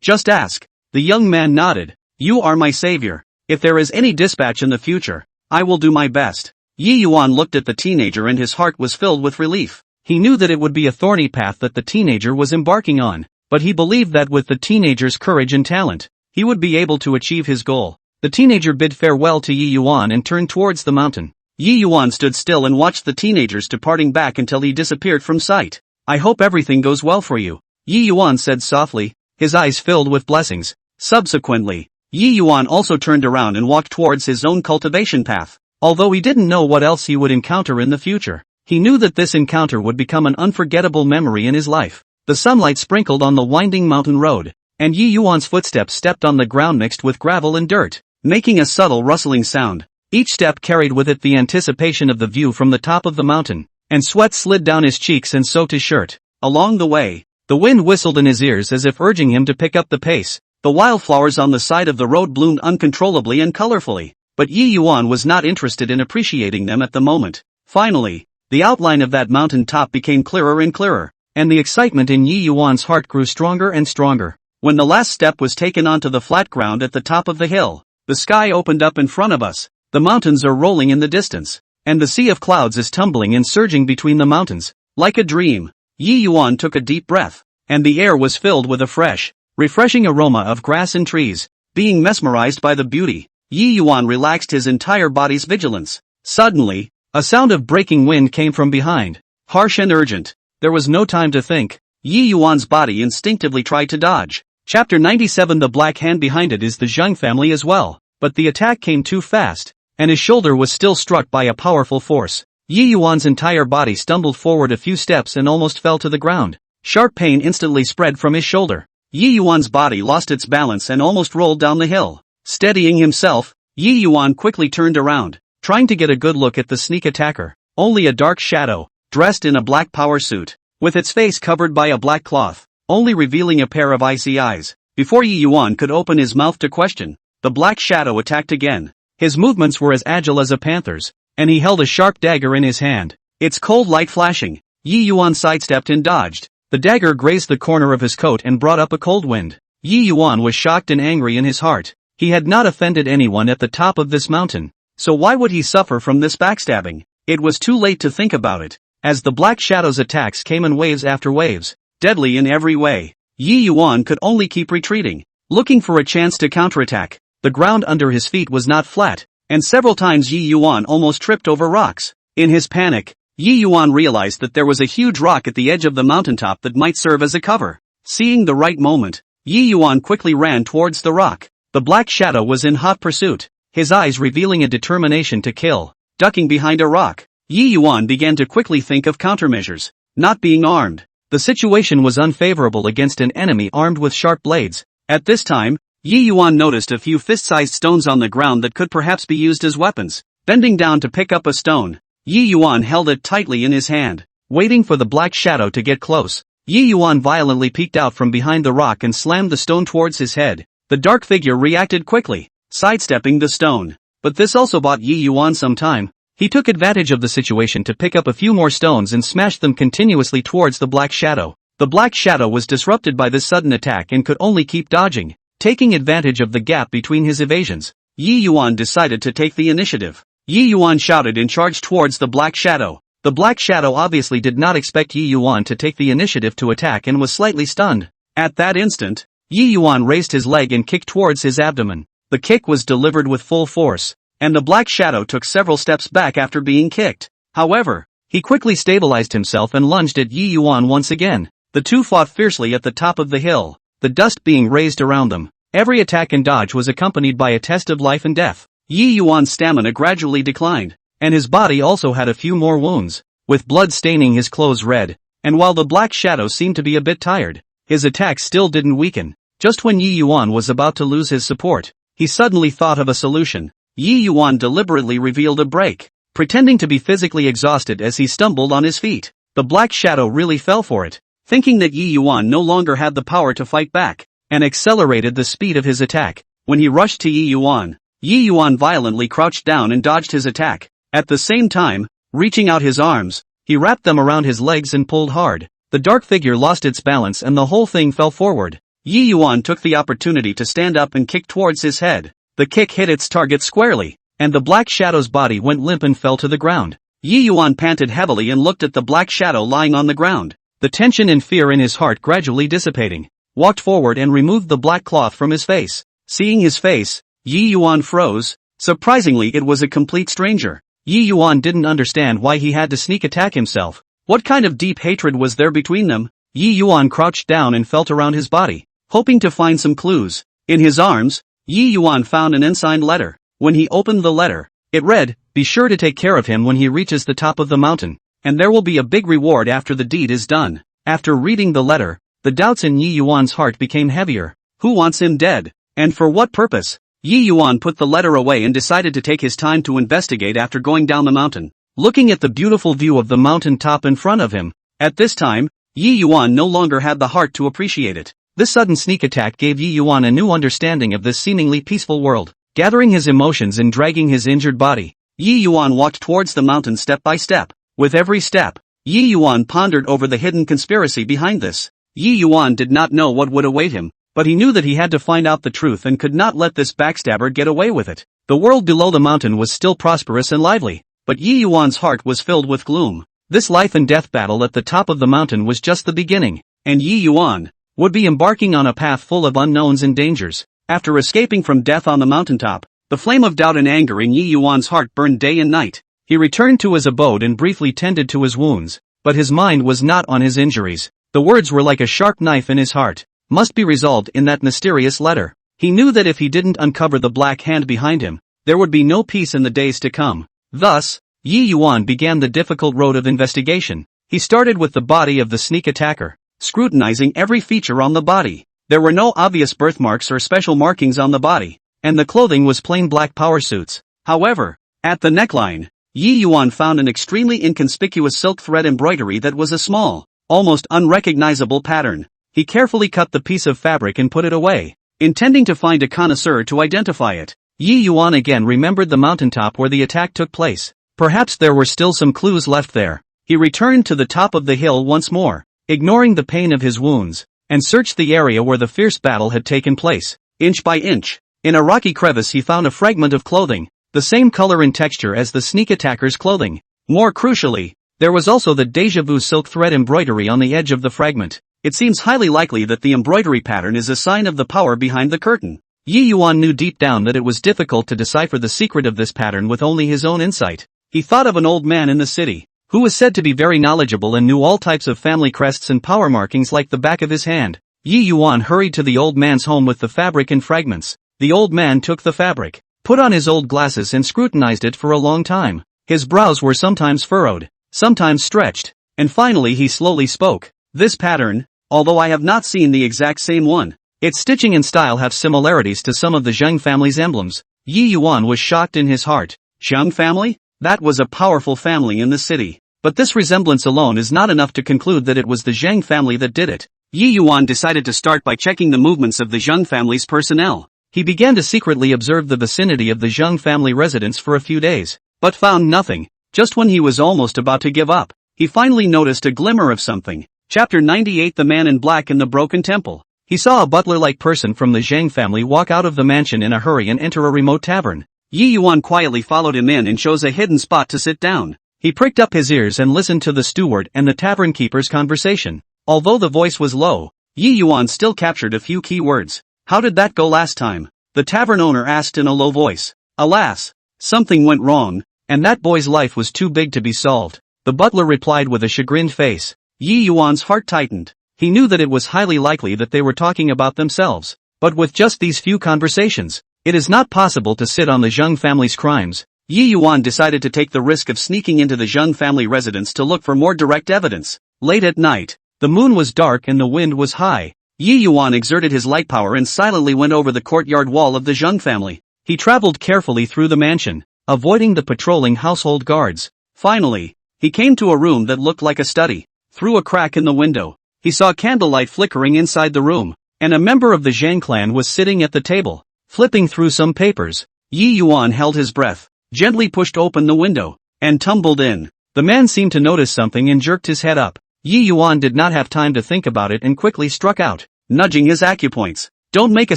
[SPEAKER 1] just ask. The young man nodded. You are my savior. If there is any dispatch in the future, I will do my best. Yi Yuan looked at the teenager and his heart was filled with relief. He knew that it would be a thorny path that the teenager was embarking on, but he believed that with the teenager's courage and talent, he would be able to achieve his goal. The teenager bid farewell to Yi Yuan and turned towards the mountain. Yi Yuan stood still and watched the teenagers departing back until he disappeared from sight. I hope everything goes well for you, Yi Yuan said softly, his eyes filled with blessings. Subsequently, Yi Yuan also turned around and walked towards his own cultivation path. Although he didn't know what else he would encounter in the future, he knew that this encounter would become an unforgettable memory in his life. The sunlight sprinkled on the winding mountain road, and Yi Yuan's footsteps stepped on the ground mixed with gravel and dirt, making a subtle rustling sound. Each step carried with it the anticipation of the view from the top of the mountain, and sweat slid down his cheeks and soaked his shirt. Along the way, the wind whistled in his ears as if urging him to pick up the pace. The wildflowers on the side of the road bloomed uncontrollably and colorfully, but Yi Yuan was not interested in appreciating them at the moment. Finally, the outline of that mountain top became clearer and clearer, and the excitement in Yi Yuan's heart grew stronger and stronger. When the last step was taken onto the flat ground at the top of the hill, the sky opened up in front of us. The mountains are rolling in the distance, and the sea of clouds is tumbling and surging between the mountains. Like a dream, Yi Yuan took a deep breath, and the air was filled with a fresh, refreshing aroma of grass and trees. Being mesmerized by the beauty, Yi Yuan relaxed his entire body's vigilance. Suddenly, a sound of breaking wind came from behind, harsh and urgent. There was no time to think. Yi Yuan's body instinctively tried to dodge. Chapter 97. The black hand behind it is the Zhang family as well, but the attack came too fast, and his shoulder was still struck by a powerful force. Yi Yuan's entire body stumbled forward a few steps and almost fell to the ground. Sharp pain instantly spread from his shoulder. Yi Yuan's body lost its balance and almost rolled down the hill. Steadying himself, Yi Yuan quickly turned around, trying to get a good look at the sneak attacker. Only a dark shadow, dressed in a black power suit, with its face covered by a black cloth, only revealing a pair of icy eyes. Before Yi Yuan could open his mouth to question, the black shadow attacked again. His movements were as agile as a panther's, and he held a sharp dagger in his hand, its cold light flashing. Yi Yuan sidestepped and dodged. The dagger grazed the corner of his coat and brought up a cold wind. Yi Yuan was shocked and angry in his heart. He had not offended anyone at the top of this mountain, so why would he suffer from this backstabbing? It was too late to think about it, as the black shadow's attacks came in waves after waves, deadly in every way. Yi Yuan could only keep retreating, looking for a chance to counterattack. The ground under his feet was not flat, and several times Yi Yuan almost tripped over rocks. In his panic, Yi Yuan realized that there was a huge rock at the edge of the mountaintop that might serve as a cover. Seeing the right moment, Yi Yuan quickly ran towards the rock. The black shadow was in hot pursuit, his eyes revealing a determination to kill. Ducking behind a rock, Yi Yuan began to quickly think of countermeasures. Not being armed, the situation was unfavorable against an enemy armed with sharp blades. At this time, Yi Yuan noticed a few fist-sized stones on the ground that could perhaps be used as weapons. Bending down to pick up a stone, Yi Yuan held it tightly in his hand, waiting for the black shadow to get close. Yi Yuan violently peeked out from behind the rock and slammed the stone towards his head. The dark figure reacted quickly, sidestepping the stone. But this also bought Yi Yuan some time. He took advantage of the situation to pick up a few more stones and smashed them continuously towards the black shadow. The black shadow was disrupted by this sudden attack and could only keep dodging. Taking advantage of the gap between his evasions, Yi Yuan decided to take the initiative. Yi Yuan shouted and charged towards the black shadow. The black shadow obviously did not expect Yi Yuan to take the initiative to attack and was slightly stunned. At that instant, Yi Yuan raised his leg and kicked towards his abdomen. The kick was delivered with full force, and the black shadow took several steps back after being kicked. However, he quickly stabilized himself and lunged at Yi Yuan once again. The two fought fiercely at the top of the hill, the dust being raised around them. Every attack and dodge was accompanied by a test of life and death. Yi Yuan's stamina gradually declined, and his body also had a few more wounds, with blood staining his clothes red, and while the black shadow seemed to be a bit tired, his attacks still didn't weaken. Just when Yi Yuan was about to lose his support, he suddenly thought of a solution. Yi Yuan deliberately revealed a break, pretending to be physically exhausted as he stumbled on his feet. The black shadow really fell for it, thinking that Yi Yuan no longer had the power to fight back, and accelerated the speed of his attack. When he rushed to Yi Yuan violently crouched down and dodged his attack. At the same time, reaching out his arms, he wrapped them around his legs and pulled hard. The The dark figure lost its balance and the whole thing fell forward. Yi Yuan took the opportunity to stand up and kick towards his head. The kick hit its target squarely, and the black shadow's body went limp and fell to the ground. Yi Yuan panted heavily and looked at the black shadow lying on the ground. The tension and fear in his heart gradually dissipating. Walked forward and removed the black cloth from his face. Seeing his face, Yi Yuan froze. Surprisingly, it was a complete stranger. Yi Yuan didn't understand why he had to sneak attack himself. What kind of deep hatred was there between them? Yi Yuan crouched down and felt around his body, hoping to find some clues. In his arms, Yi Yuan found an unsigned letter. When he opened the letter, it read, "Be sure to take care of him when he reaches the top of the mountain, and there will be a big reward after the deed is done." After reading the letter, the doubts in Yi Yuan's heart became heavier. Who wants him dead? And for what purpose? Yi Yuan put the letter away and decided to take his time to investigate after going down the mountain, looking at the beautiful view of the mountain top in front of him. At this time, Yi Yuan no longer had the heart to appreciate it. This sudden sneak attack gave Yi Yuan a new understanding of this seemingly peaceful world. Gathering his emotions and dragging his injured body, Yi Yuan walked towards the mountain step by step. With every step, Yi Yuan pondered over the hidden conspiracy behind this. Yi Yuan did not know what would await him, but he knew that he had to find out the truth and could not let this backstabber get away with it. The world below the mountain was still prosperous and lively, but Yi Yuan's heart was filled with gloom. This life and death battle at the top of the mountain was just the beginning, and Yi Yuan would be embarking on a path full of unknowns and dangers. After escaping from death on the mountaintop, the flame of doubt and anger in Yi Yuan's heart burned day and night. He returned to his abode and briefly tended to his wounds, but his mind was not on his injuries. The words were like a sharp knife in his heart. Must be resolved in that mysterious letter. He knew that if he didn't uncover the black hand behind him, there would be no peace in the days to come. Thus, Yi Yuan began the difficult road of investigation. He started with the body of the sneak attacker, scrutinizing every feature on the body. There were no obvious birthmarks or special markings on the body, and the clothing was plain black power suits. However, at the neckline, Yi Yuan found an extremely inconspicuous silk thread embroidery that was a small, almost unrecognizable pattern. He carefully cut the piece of fabric and put it away, intending to find a connoisseur to identify it. Yi Yuan again remembered the mountaintop where the attack took place. Perhaps there were still some clues left there. He returned to the top of the hill once more, ignoring the pain of his wounds, and searched the area where the fierce battle had taken place. Inch by inch, in a rocky crevice he found a fragment of clothing, the same color and texture as the sneak attacker's clothing. More crucially, there was also the déjà vu silk thread embroidery on the edge of the fragment. It seems highly likely that the embroidery pattern is a sign of the power behind the curtain. Yi Yuan knew deep down that it was difficult to decipher the secret of this pattern with only his own insight. He thought of an old man in the city, who was said to be very knowledgeable and knew all types of family crests and power markings like the back of his hand. Yi Yuan hurried to the old man's home with the fabric and fragments. The old man took the fabric, put on his old glasses and scrutinized it for a long time. His brows were sometimes furrowed, sometimes stretched, and finally he slowly spoke. This pattern, although I have not seen the exact same one, its stitching and style have similarities to some of the Zhang family's emblems. Yi Yuan was shocked in his heart. Zhang family? That was a powerful family in the city. But this resemblance alone is not enough to conclude that it was the Zhang family that did it. Yi Yuan decided to start by checking the movements of the Zhang family's personnel. He began to secretly observe the vicinity of the Zhang family residence for a few days, but found nothing. Just when he was almost about to give up, he finally noticed a glimmer of something. Chapter 98 The Man in Black in the Broken Temple. He saw a butler-like person from the Zhang family walk out of the mansion in a hurry and enter a remote tavern. Yi Yuan quietly followed him in and chose a hidden spot to sit down. He pricked up his ears and listened to the steward and the tavern keeper's conversation. Although the voice was low, Yi Yuan still captured a few key words. How did that go last time? The tavern owner asked in a low voice. Alas, something went wrong, and that boy's life was too big to be solved. The butler replied with a chagrined face. Yi Yuan's heart tightened. He knew that it was highly likely that they were talking about themselves. But with just these few conversations, it is not possible to sit on the Zhang family's crimes. Yi Yuan decided to take the risk of sneaking into the Zhang family residence to look for more direct evidence. Late at night, the moon was dark and the wind was high. Yi Yuan exerted his light power and silently went over the courtyard wall of the Zhang family. He traveled carefully through the mansion, avoiding the patrolling household guards. Finally, he came to a room that looked like a study. Through a crack in the window, he saw candlelight flickering inside the room, and a member of the Zhang clan was sitting at the table, flipping through some papers. Yi Yuan held his breath, gently pushed open the window, and tumbled in. The man seemed to notice something and jerked his head up. Yi Yuan did not have time to think about it and quickly struck out, nudging his acupoints. Don't make a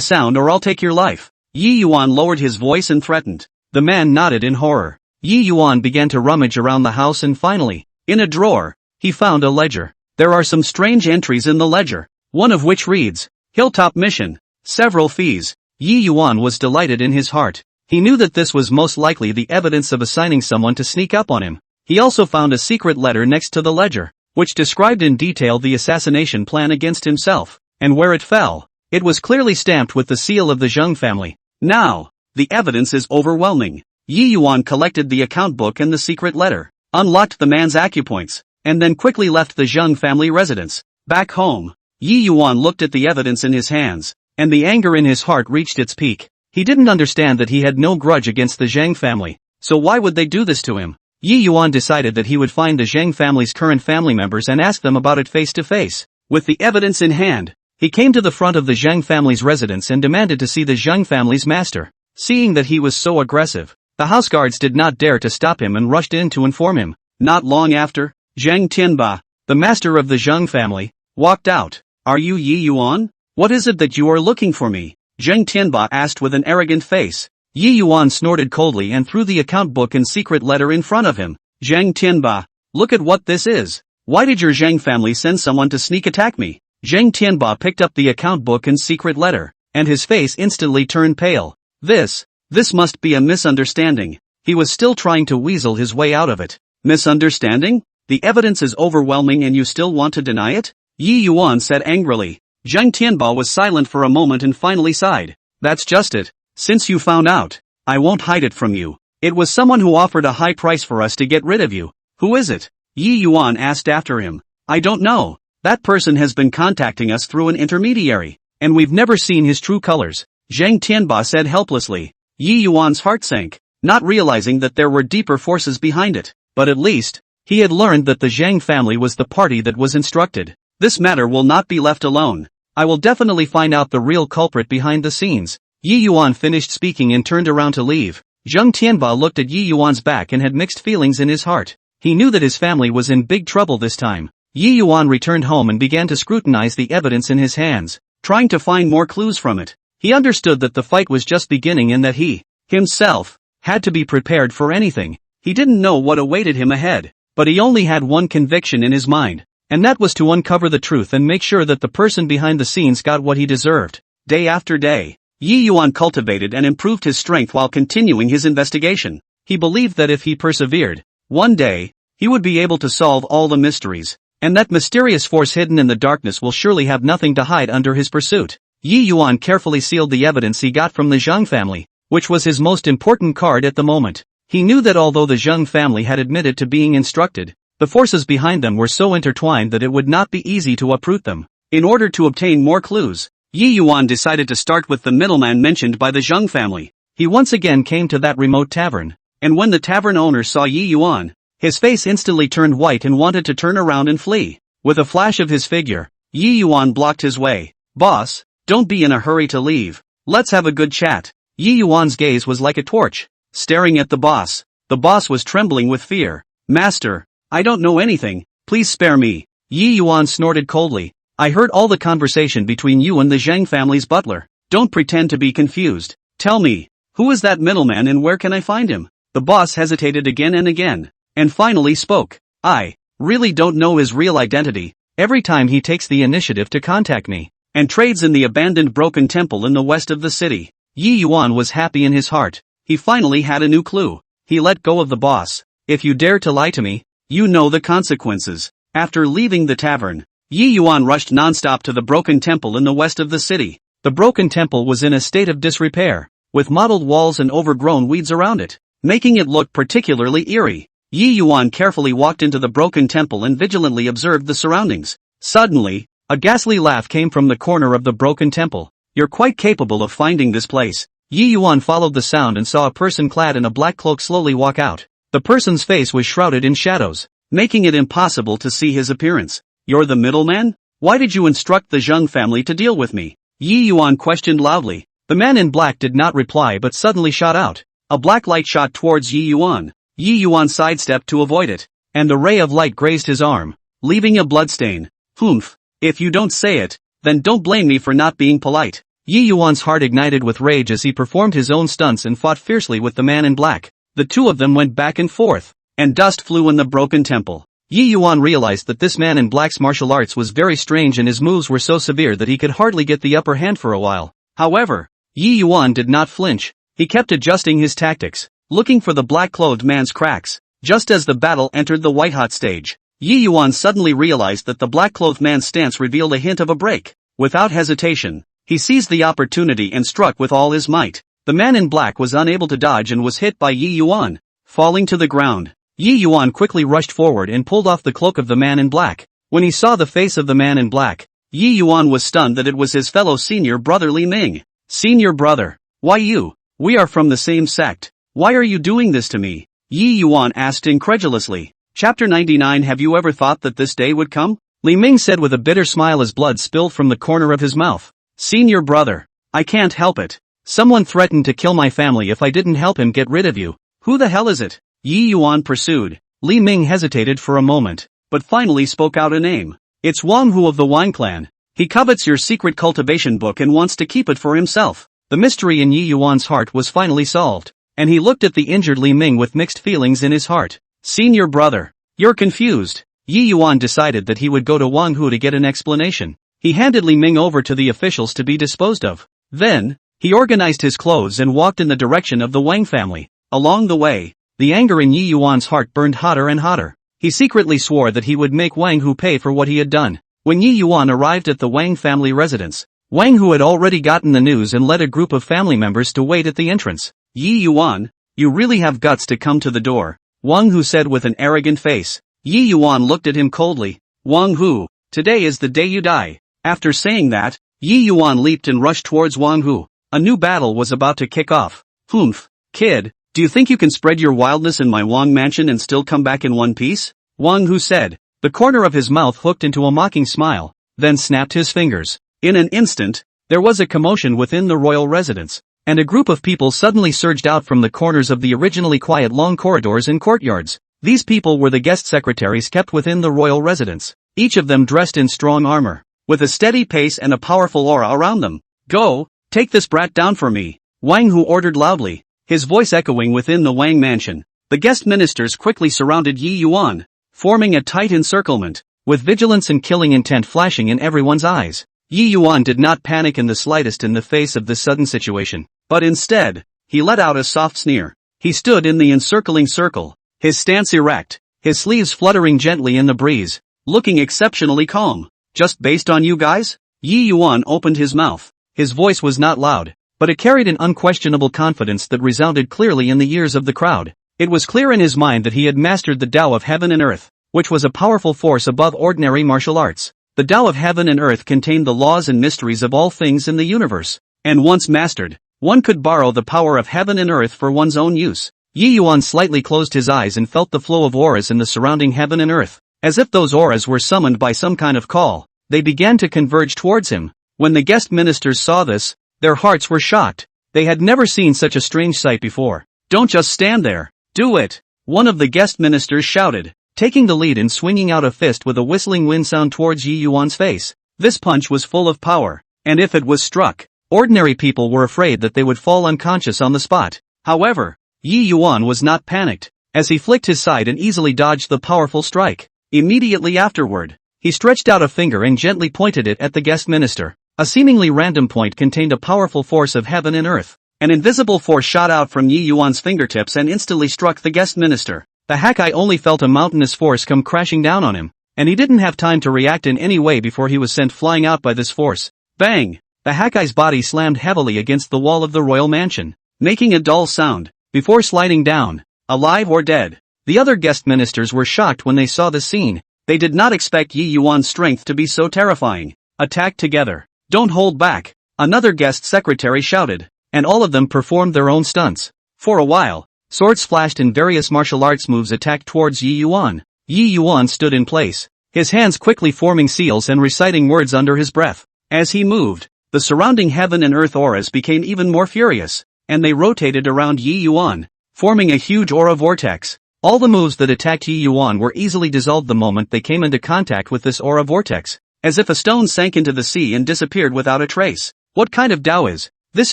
[SPEAKER 1] sound or I'll take your life. Yi Yuan lowered his voice and threatened. The man nodded in horror. Yi Yuan began to rummage around the house and finally, in a drawer, he found a ledger. There are some strange entries in the ledger, one of which reads, Hilltop Mission, several fees. Yi Yuan was delighted in his heart. He knew that this was most likely the evidence of assigning someone to sneak up on him. He also found a secret letter next to the ledger, which described in detail the assassination plan against himself, and where it fell. It was clearly stamped with the seal of the Zhang family. Now, the evidence is overwhelming. Yi Yuan collected the account book and the secret letter, unlocked the man's acupoints, and then quickly left the Zhang family residence. Back home, Yi Yuan looked at the evidence in his hands, and the anger in his heart reached its peak. He didn't understand that he had no grudge against the Zhang family, so why would they do this to him? Yi Yuan decided that he would find the Zhang family's current family members and ask them about it face to face. With the evidence in hand, he came to the front of the Zhang family's residence and demanded to see the Zhang family's master. Seeing that he was so aggressive, the house guards did not dare to stop him and rushed in to inform him. Not long after, Zhang Tianba, the master of the Zhang family, walked out. Are you Yi Yuan? What is it that you are looking for me? Zhang Tianba asked with an arrogant face. Yi Yuan snorted coldly and threw the account book and secret letter in front of him. Zhang Tianba, look at what this is. Why did your Zhang family send someone to sneak attack me? Zhang Tianba picked up the account book and secret letter, and his face instantly turned pale. This must be a misunderstanding. He was still trying to weasel his way out of it. Misunderstanding? The evidence is overwhelming and you still want to deny it? Yi Yuan said angrily. Zhang Tianba was silent for a moment and finally sighed. That's just it. Since you found out, I won't hide it from you. It was someone who offered a high price for us to get rid of you. Who is it? Yi Yuan asked after him. I don't know. That person has been contacting us through an intermediary, and we've never seen his true colors. Zhang Tianba said helplessly. Yi Yuan's heart sank, not realizing that there were deeper forces behind it, but at least, he had learned that the Zhang family was the party that was instructed. This matter will not be left alone. I will definitely find out the real culprit behind the scenes. Yi Yuan finished speaking and turned around to leave. Zhang Tianba looked at Yi Yuan's back and had mixed feelings in his heart. He knew that his family was in big trouble this time. Yi Yuan returned home and began to scrutinize the evidence in his hands, trying to find more clues from it. He understood that the fight was just beginning and that he, himself, had to be prepared for anything. He didn't know what awaited him ahead, but he only had one conviction in his mind, and that was to uncover the truth and make sure that the person behind the scenes got what he deserved. Day after day, Yi Yuan cultivated and improved his strength while continuing his investigation. He believed that if he persevered, one day, he would be able to solve all the mysteries, and that mysterious force hidden in the darkness will surely have nothing to hide under his pursuit. Yi Yuan carefully sealed the evidence he got from the Zhang family, which was his most important card at the moment. He knew that although the Zhang family had admitted to being instructed, the forces behind them were so intertwined that it would not be easy to uproot them. In order to obtain more clues, Yi Yuan decided to start with the middleman mentioned by the Zhang family. He once again came to that remote tavern, and when the tavern owner saw Yi Yuan, his face instantly turned white and wanted to turn around and flee. With a flash of his figure, Yi Yuan blocked his way. Boss, don't be in a hurry to leave. Let's have a good chat. Yi Yuan's gaze was like a torch, staring at the boss. The boss was trembling with fear. Master, I don't know anything, please spare me. Yi Yuan snorted coldly. I heard all the conversation between you and the Zhang family's butler. Don't pretend to be confused. Tell me, who is that middleman and where can I find him? The boss hesitated again and again, and finally spoke. I really don't know his real identity. Every time he takes the initiative to contact me, and trades in the abandoned broken temple in the west of the city. Yi Yuan was happy in his heart. He finally had a new clue. He let go of the boss. If you dare to lie to me, you know the consequences. After leaving the tavern, Yi Yuan rushed non-stop to the broken temple in the west of the city. The broken temple was in a state of disrepair, with mottled walls and overgrown weeds around it, making it look particularly eerie. Yi Yuan carefully walked into the broken temple and vigilantly observed the surroundings. Suddenly, a ghastly laugh came from the corner of the broken temple. You're quite capable of finding this place. Yi Yuan followed the sound and saw a person clad in a black cloak slowly walk out. The person's face was shrouded in shadows, making it impossible to see his appearance. You're the middleman? Why did you instruct the Zhang family to deal with me? Yi Yuan questioned loudly. The man in black did not reply but suddenly shot out. A black light shot towards Yi Yuan. Yi Yuan sidestepped to avoid it, and a ray of light grazed his arm. leaving a bloodstain. Humph. If you don't say it, then don't blame me for not being polite. Yi Yuan's heart ignited with rage as he performed his own stunts and fought fiercely with the man in black. The two of them went back and forth, and dust flew in the broken temple. Yi Yuan realized that this man in black's martial arts was very strange and his moves were so severe that he could hardly get the upper hand for a while. However, Yi Yuan did not flinch. He kept adjusting his tactics, looking for the black-clothed man's cracks. Just as the battle entered the white-hot stage, Yi Yuan suddenly realized that the black-clothed man's stance revealed a hint of a break. Without hesitation, he seized the opportunity and struck with all his might. The man in black was unable to dodge and was hit by Yi Yuan, falling to the ground. Yi Yuan quickly rushed forward and pulled off the cloak of the man in black. When he saw the face of the man in black, Yi Yuan was stunned that it was his fellow senior brother Li Ming. Senior brother, why you? We are from the same sect. Why are you doing this to me? Yi Yuan asked incredulously. Chapter 99. Have you ever thought that this day would come? Li Ming said with a bitter smile as blood spilled from the corner of his mouth. Senior brother, I can't help it. Someone threatened to kill my family if I didn't help him get rid of you. Who the hell is it? Yi Yuan pursued. Li Ming hesitated for a moment, but finally spoke out a name. It's Wang Hu of the Wang clan. He covets your secret cultivation book and wants to keep it for himself. The mystery in Yi Yuan's heart was finally solved, and he looked at the injured Li Ming with mixed feelings in his heart. Senior brother, you're confused. Yi Yuan decided that he would go to Wang Hu to get an explanation. He handed Li Ming over to the officials to be disposed of. Then, he organized his clothes and walked in the direction of the Wang family. Along the way, the anger in Yi Yuan's heart burned hotter and hotter. He secretly swore that he would make Wang Hu pay for what he had done. When Yi Yuan arrived at the Wang family residence, Wang Hu had already gotten the news and led a group of family members to wait at the entrance. Yi Yuan, you really have guts to come to the door, Wang Hu said with an arrogant face. Yi Yuan looked at him coldly. Wang Hu, today is the day you die. After saying that, Yi Yuan leaped and rushed towards Wang Hu. A new battle was about to kick off. Humph, kid, do you think you can spread your wildness in my Wang mansion and still come back in one piece? Wang Hu said. The corner of his mouth hooked into a mocking smile, then snapped his fingers. In an instant, there was a commotion within the royal residence, and a group of people suddenly surged out from the corners of the originally quiet long corridors and courtyards. These people were the guest secretaries kept within the royal residence, each of them dressed in strong armor, with a steady pace and a powerful aura around them. Go, take this brat down for me, Wang Hu ordered loudly, his voice echoing within the Wang mansion. The guest ministers quickly surrounded Yi Yuan, forming a tight encirclement, with vigilance and killing intent flashing in everyone's eyes. Yi Yuan did not panic in the slightest in the face of this sudden situation, but instead, he let out a soft sneer. He stood in the encircling circle, his stance erect, his sleeves fluttering gently in the breeze, looking exceptionally calm. Just based on you guys? Yi Yuan opened his mouth. His voice was not loud, but it carried an unquestionable confidence that resounded clearly in the ears of the crowd. It was clear in his mind that he had mastered the Tao of heaven and earth, which was a powerful force above ordinary martial arts. The Tao of heaven and earth contained the laws and mysteries of all things in the universe, and once mastered, one could borrow the power of heaven and earth for one's own use. Yi Yuan slightly closed his eyes and felt the flow of auras in the surrounding heaven and earth. As if those auras were summoned by some kind of call, they began to converge towards him. When the guest ministers saw this, their hearts were shocked. They had never seen such a strange sight before. Don't just stand there. Do it! One of the guest ministers shouted, taking the lead and swinging out a fist with a whistling wind sound towards Yi Yuan's face. This punch was full of power, and if it was struck, ordinary people were afraid that they would fall unconscious on the spot. However, Yi Yuan was not panicked, as he flicked his side and easily dodged the powerful strike. Immediately afterward, he stretched out a finger and gently pointed it at the guest minister. A seemingly random point contained a powerful force of heaven and earth. An invisible force shot out from Yi Yuan's fingertips and instantly struck the guest minister. The Hakai only felt a mountainous force come crashing down on him, and he didn't have time to react in any way before he was sent flying out by this force. Bang! The Hakai's body slammed heavily against the wall of the royal mansion, making a dull sound, before sliding down, alive or dead. The other guest ministers were shocked when they saw the scene. They did not expect Yi Yuan's strength to be so terrifying. Attack together. Don't hold back, another guest secretary shouted, and all of them performed their own stunts. For a while, swords flashed and various martial arts moves attacked towards Yi Yuan. Yi Yuan stood in place, his hands quickly forming seals and reciting words under his breath. As he moved, the surrounding heaven and earth auras became even more furious, and they rotated around Yi Yuan, forming a huge aura vortex. All the moves that attacked Yi Yuan were easily dissolved the moment they came into contact with this aura vortex, as if a stone sank into the sea and disappeared without a trace. What kind of Tao is? This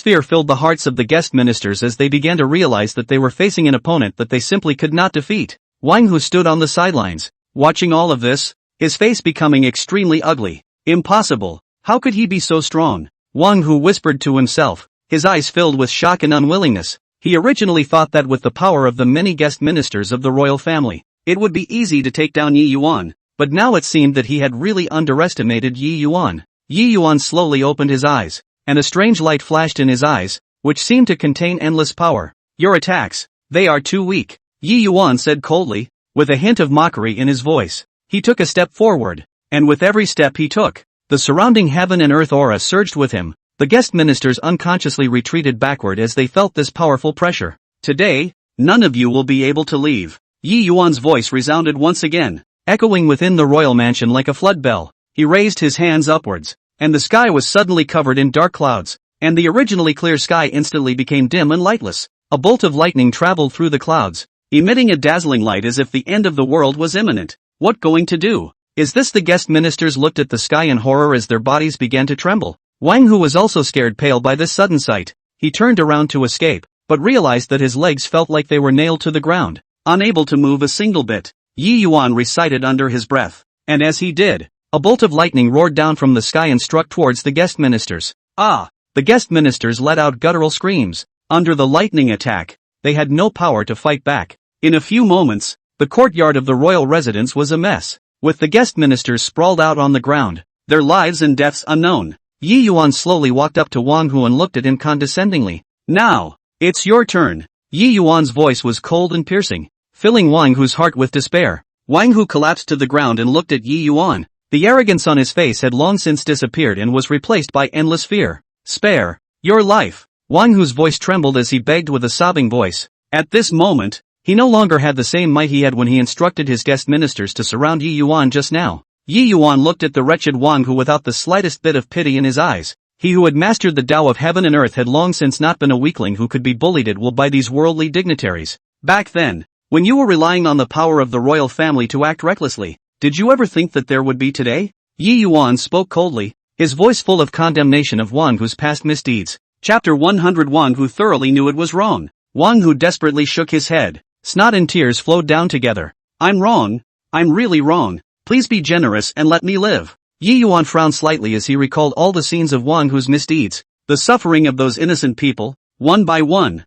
[SPEAKER 1] fear filled the hearts of the guest ministers as they began to realize that they were facing an opponent that they simply could not defeat. Wang, who stood on the sidelines, watching all of this, his face becoming extremely ugly. Impossible. How could he be so strong? Wang, who whispered to himself, his eyes filled with shock and unwillingness. He originally thought that with the power of the many guest ministers of the royal family, it would be easy to take down Yi Yuan, but now it seemed that he had really underestimated Yi Yuan. Yi Yuan slowly opened his eyes, and a strange light flashed in his eyes, which seemed to contain endless power. Your attacks, they are too weak, Yi Yuan said coldly, with a hint of mockery in his voice. He took a step forward, and with every step he took, the surrounding heaven and earth aura surged with him. The guest ministers unconsciously retreated backward as they felt this powerful pressure. Today, none of you will be able to leave. Yi Yuan's voice resounded once again, echoing within the royal mansion like a flood bell. He raised his hands upwards, and the sky was suddenly covered in dark clouds, and the originally clear sky instantly became dim and lightless. A bolt of lightning traveled through the clouds, emitting a dazzling light as if the end of the world was imminent. What going to do? Is this? The guest ministers looked at the sky in horror as their bodies began to tremble. Wang, who was also scared pale by this sudden sight, he turned around to escape, but realized that his legs felt like they were nailed to the ground, unable to move a single bit. Yi Yuan recited under his breath, and as he did, a bolt of lightning roared down from the sky and struck towards the guest ministers. Ah! The guest ministers let out guttural screams. Under the lightning attack, they had no power to fight back. In a few moments, the courtyard of the royal residence was a mess, with the guest ministers sprawled out on the ground, their lives and deaths unknown. Yi Yuan slowly walked up to Wang Hu and looked at him condescendingly. Now, it's your turn. Yi Yuan's voice was cold and piercing, filling Wang Hu's heart with despair. Wang Hu collapsed to the ground and looked at Yi Yuan. The arrogance on his face had long since disappeared and was replaced by endless fear. Spare your life. Wang Hu's voice trembled as he begged with a sobbing voice. At this moment, he no longer had the same might he had when he instructed his guest ministers to surround Yi Yuan just now. Yi Yuan looked at the wretched Wang Hu without the slightest bit of pity in his eyes. He who had mastered the Tao of heaven and earth had long since not been a weakling who could be bullied at will by these worldly dignitaries. Back then, when you were relying on the power of the royal family to act recklessly, did you ever think that there would be today? Yi Yuan spoke coldly, his voice full of condemnation of Wang Hu's past misdeeds. Chapter 100. Wang Hu thoroughly knew it was wrong. Wang Hu desperately shook his head. Snot and tears flowed down together. I'm wrong. I'm really wrong. Please be generous and let me live. Yi Yuan frowned slightly as he recalled all the scenes of Wang Hu's misdeeds, the suffering of those innocent people, one by one,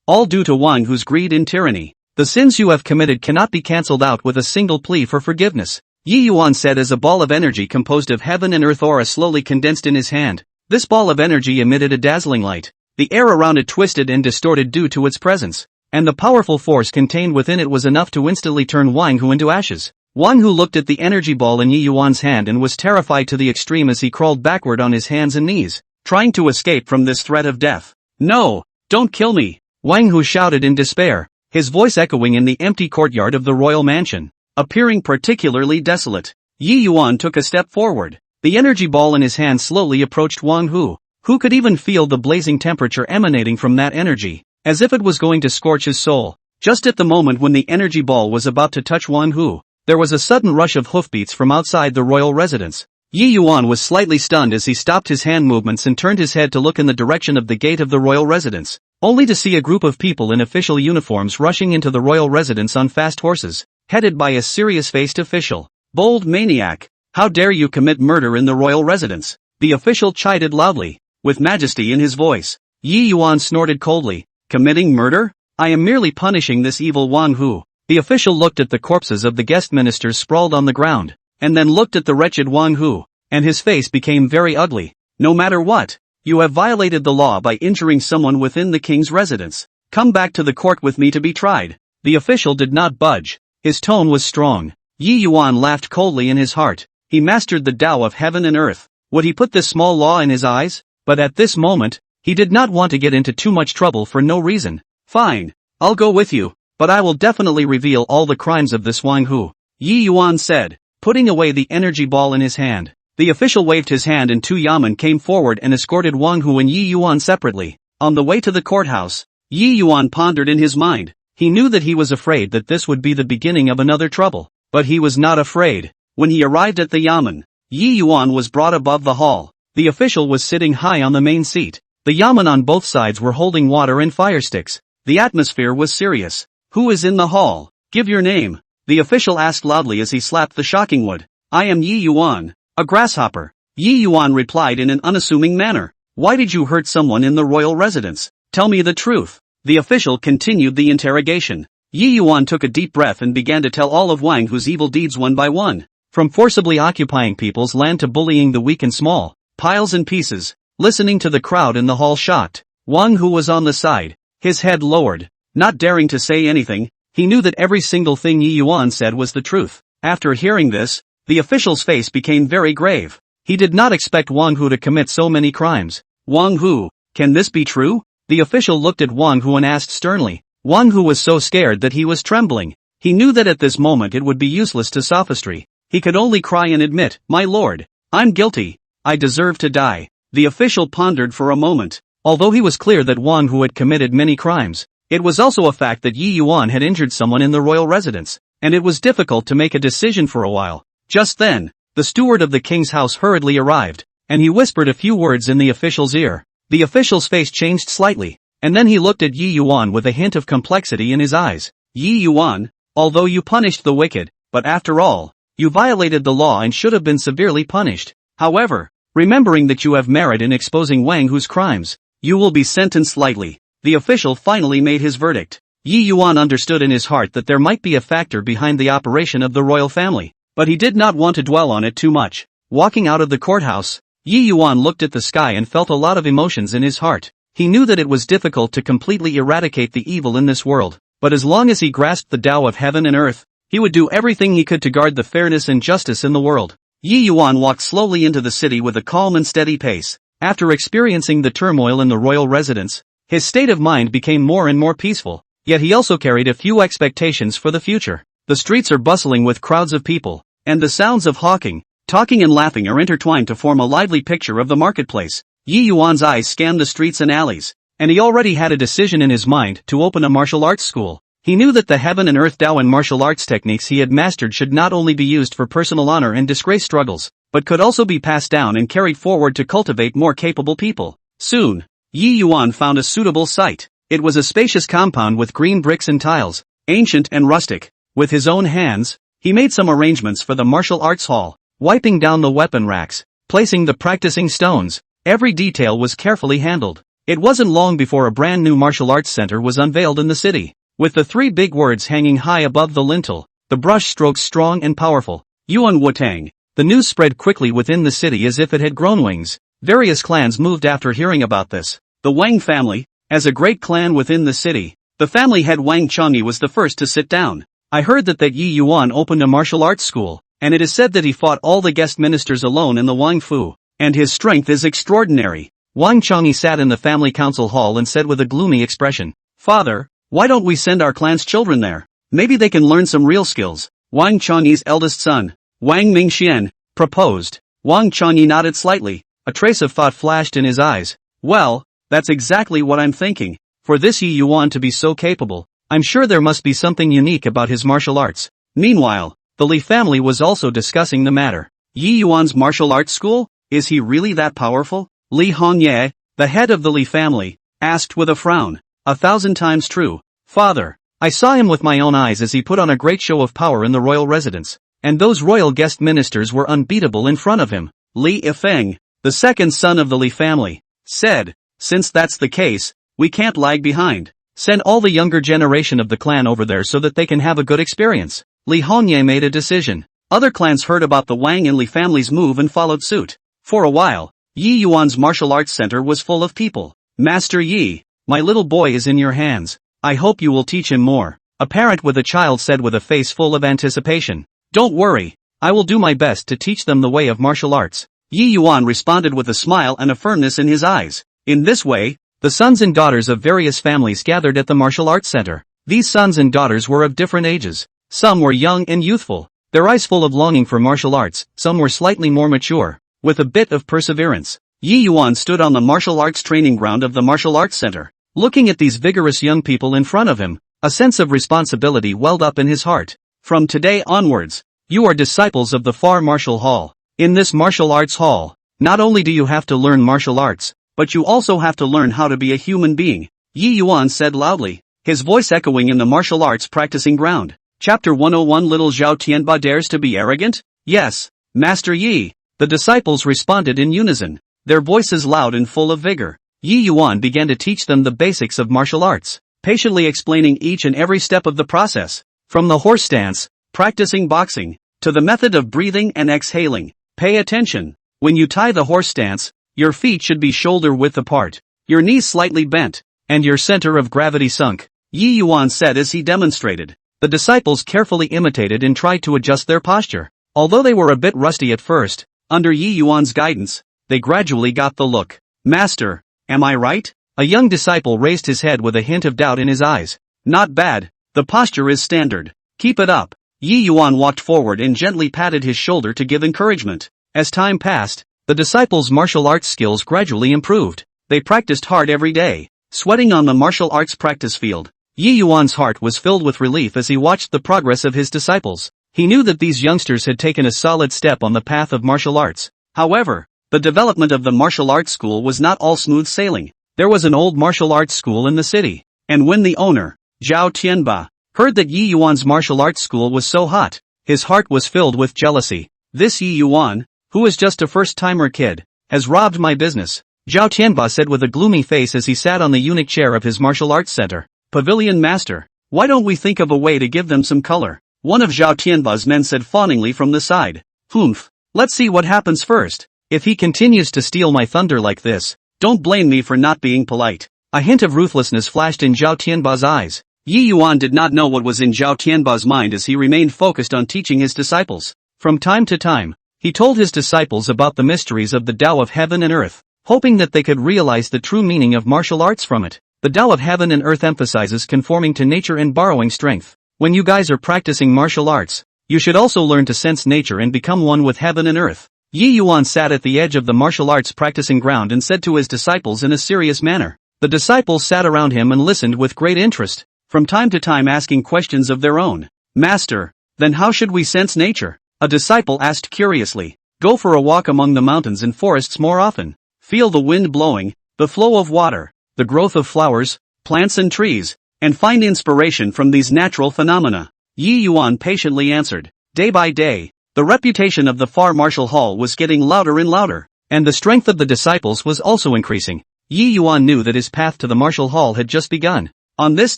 [SPEAKER 1] all due to Wang Hu's greed and tyranny. The sins you have committed cannot be cancelled out with a single plea for forgiveness, Yi Yuan said as a ball of energy composed of heaven and earth aura slowly condensed in his hand. This ball of energy emitted a dazzling light. The air around it twisted and distorted due to its presence, and the powerful force contained within it was enough to instantly turn Wang Hu into ashes. Wang Hu looked at the energy ball in Yi Yuan's hand and was terrified to the extreme as he crawled backward on his hands and knees, trying to escape from this threat of death. No! Don't kill me! Wang Hu shouted in despair, his voice echoing in the empty courtyard of the royal mansion, appearing particularly desolate. Yi Yuan took a step forward. The energy ball in his hand slowly approached Wang Hu, who could even feel the blazing temperature emanating from that energy, as if it was going to scorch his soul. Just at the moment when the energy ball was about to touch Wang Hu, there was a sudden rush of hoofbeats from outside the royal residence. Yi Yuan was slightly stunned as he stopped his hand movements and turned his head to look in the direction of the gate of the royal residence, only to see a group of people in official uniforms rushing into the royal residence on fast horses, headed by a serious-faced official. Bold maniac! How dare you commit murder in the royal residence? The official chided loudly, with majesty in his voice. Yi Yuan snorted coldly. Committing murder? I am merely punishing this evil Wang Hu. The official looked at the corpses of the guest ministers sprawled on the ground, and then looked at the wretched Wang Hu, and his face became very ugly. No matter what, you have violated the law by injuring someone within the king's residence. Come back to the court with me to be tried. The official did not budge. His tone was strong. Yi Yuan laughed coldly in his heart. He mastered the Tao of heaven and earth. Would he put this small law in his eyes? But at this moment, he did not want to get into too much trouble for no reason. Fine, I'll go with you, but I will definitely reveal all the crimes of this Wang Hu, Yi Yuan said, putting away the energy ball in his hand. The official waved his hand and two yamen came forward and escorted Wang Hu and Yi Yuan separately. On the way to the courthouse, Yi Yuan pondered in his mind. He knew that he was afraid that this would be the beginning of another trouble, but he was not afraid. When he arrived at the yamen, Yi Yuan was brought above the hall. The official was sitting high on the main seat. The yamen on both sides were holding water and fire sticks. The atmosphere was serious. "Who is in the hall? Give your name," the official asked loudly as he slapped the shocking wood. "I am Yi Yuan, a grasshopper." Yi Yuan replied in an unassuming manner. "Why did you hurt someone in the royal residence? Tell me the truth." The official continued the interrogation. Yi Yuan took a deep breath and began to tell all of Wang Hu's evil deeds one by one. From forcibly occupying people's land to bullying the weak and small, piles and pieces. Listening to the crowd in the hall shocked, Wang Hu was on the side, his head lowered, not daring to say anything. He knew that every single thing Yi Yuan said was the truth. After hearing this, the official's face became very grave. He did not expect Wang Hu to commit so many crimes. "Wang Hu, can this be true?" The official looked at Wang Hu and asked sternly. Wang Hu was so scared that he was trembling. He knew that at this moment it would be useless to sophistry. He could only cry and admit, "My lord, I'm guilty. I deserve to die." The official pondered for a moment. Although he was clear that Wang Hu had committed many crimes, it was also a fact that Yi Yuan had injured someone in the royal residence, and it was difficult to make a decision for a while. Just then, the steward of the king's house hurriedly arrived, and he whispered a few words in the official's ear. The official's face changed slightly, and then he looked at Yi Yuan with a hint of complexity in his eyes. "Yi Yuan, although you punished the wicked, but after all, you violated the law and should have been severely punished. However, remembering that you have merit in exposing Wang Hu's crimes, you will be sentenced lightly." The official finally made his verdict. Yi Yuan understood in his heart that there might be a factor behind the operation of the royal family, but he did not want to dwell on it too much. Walking out of the courthouse, Yi Yuan looked at the sky and felt a lot of emotions in his heart. He knew that it was difficult to completely eradicate the evil in this world, but as long as he grasped the Tao of heaven and earth, he would do everything he could to guard the fairness and justice in the world. Yi Yuan walked slowly into the city with a calm and steady pace. After experiencing the turmoil in the royal residence, his state of mind became more and more peaceful, yet he also carried a few expectations for the future. The streets are bustling with crowds of people, and the sounds of hawking, talking and laughing are intertwined to form a lively picture of the marketplace. Yi Yuan's eyes scanned the streets and alleys, and he already had a decision in his mind to open a martial arts school. He knew that the heaven and earth Tao and martial arts techniques he had mastered should not only be used for personal honor and disgrace struggles, but could also be passed down and carried forward to cultivate more capable people. Soon, Yi Yuan found a suitable site. It was a spacious compound with green bricks and tiles, ancient and rustic. With his own hands, he made some arrangements for the martial arts hall, wiping down the weapon racks, placing the practicing stones. Every detail was carefully handled. It wasn't long before a brand new martial arts center was unveiled in the city. With the three big words hanging high above the lintel, the brush strokes strong and powerful. Yuan Wutang. The news spread quickly within the city as if it had grown wings. Various clans moved after hearing about this. The Wang family, as a great clan within the city, the family head Wang Changyi was the first to sit down. "I heard that Yi Yuan opened a martial arts school, and it is said that he fought all the guest ministers alone in the Wang Fu, and his strength is extraordinary." Wang Changyi sat in the family council hall and said with a gloomy expression, "Father, why don't we send our clan's children there? Maybe they can learn some real skills." Wang Changyi's eldest son, Wang Mingxian, proposed. Wang Changyi nodded slightly, a trace of thought flashed in his eyes. "Well, that's exactly what I'm thinking. For this Yi Yuan to be so capable, I'm sure there must be something unique about his martial arts." Meanwhile, the Li family was also discussing the matter. Yi Yuan's martial arts school? Is he really that powerful? Li Hongye, the head of the Li family, asked with a frown. "1,000 times true, father. I saw him with my own eyes as he put on a great show of power in the royal residence, and those royal guest ministers were unbeatable in front of him." Li Yifeng, the second son of the Li family, said, "Since that's the case, we can't lag behind. Send all the younger generation of the clan over there so that they can have a good experience." Li Hongye made a decision. Other clans heard about the Wang and Li family's move and followed suit. For a while, Yi Yuan's martial arts center was full of people. "Master Yi, my little boy is in your hands. I hope you will teach him more," a parent with a child said with a face full of anticipation. "Don't worry, I will do my best to teach them the way of martial arts." Yi Yuan responded with a smile and a firmness in his eyes. In this way, the sons and daughters of various families gathered at the martial arts center. These sons and daughters were of different ages. Some were young and youthful, their eyes full of longing for martial arts. Some were slightly more mature, with a bit of perseverance. Yi Yuan stood on the martial arts training ground of the martial arts center. Looking at these vigorous young people in front of him, A sense of responsibility welled up in his heart. From today onwards, you are disciples of the Far Martial Hall. In this martial arts hall, not only do you have to learn martial arts, but you also have to learn how to be a human being, Yi Yuan said loudly, his voice echoing in the martial arts practicing ground. Chapter 101 Little Zhao Tianba dares to be arrogant? Yes, Master Yi. The disciples responded in unison, their voices loud and full of vigor. Yi Yuan began to teach them the basics of martial arts, patiently explaining each and every step of the process, from the horse stance, practicing boxing, to the method of breathing and exhaling. Pay attention. When you tie the horse stance, your feet should be shoulder-width apart, your knees slightly bent, and your center of gravity sunk, Yi Yuan said as he demonstrated. The disciples carefully imitated and tried to adjust their posture. Although they were a bit rusty at first, under Yi Yuan's guidance, they gradually got the look. Master, am I right? A young disciple raised his head with a hint of doubt in his eyes. Not bad, the posture is standard. Keep it up. Yi Yuan walked forward and gently patted his shoulder to give encouragement. As time passed, the disciples' martial arts skills gradually improved. They practiced hard every day, sweating on the martial arts practice field. Yi Yuan's heart was filled with relief as he watched the progress of his disciples. He knew that these youngsters had taken a solid step on the path of martial arts. However, the development of the martial arts school was not all smooth sailing. There was an old martial arts school in the city, and when the owner, Zhao Tianba, heard that Yi Yuan's martial arts school was so hot, his heart was filled with jealousy. This Yi Yuan, who is just a first-timer kid, has robbed my business, Zhao Tianba said with a gloomy face as he sat on the unique chair of his martial arts center. Pavilion Master, why don't we think of a way to give them some color? One of Zhao Tianba's men said fawningly from the side. Humph, let's see what happens first. If he continues to steal my thunder like this, don't blame me for not being polite. A hint of ruthlessness flashed in Zhao Tianba's eyes. Yi Yuan did not know what was in Zhao Tianba's mind as he remained focused on teaching his disciples. From time to time, he told his disciples about the mysteries of the Tao of heaven and earth, hoping that they could realize the true meaning of martial arts from it. The Tao of heaven and earth emphasizes conforming to nature and borrowing strength. When you guys are practicing martial arts, you should also learn to sense nature and become one with heaven and earth. Yi Yuan sat at the edge of the martial arts practicing ground and said to his disciples in a serious manner. The disciples sat around him and listened with great interest, from time to time asking questions of their own. Master, then how should we sense nature? A disciple asked curiously. Go for a walk among the mountains and forests more often. Feel the wind blowing, the flow of water, the growth of flowers, plants and trees, and find inspiration from these natural phenomena. Yi Yuan patiently answered. Day by day, the reputation of the Far Martial Hall was getting louder and louder, and the strength of the disciples was also increasing. Yi Yuan knew that his path to the martial hall had just begun. On this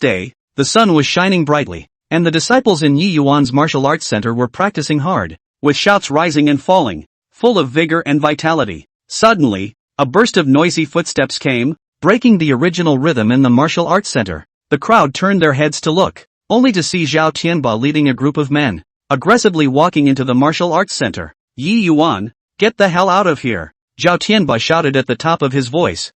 [SPEAKER 1] day, the sun was shining brightly, and the disciples in Yi Yuan's martial arts center were practicing hard, with shouts rising and falling, full of vigor and vitality. Suddenly, a burst of noisy footsteps came, breaking the original rhythm in the martial arts center. The crowd turned their heads to look, only to see Zhao Tianba leading a group of men, aggressively walking into the martial arts center. Yi Yuan, get the hell out of here! Zhao Tianba shouted at the top of his voice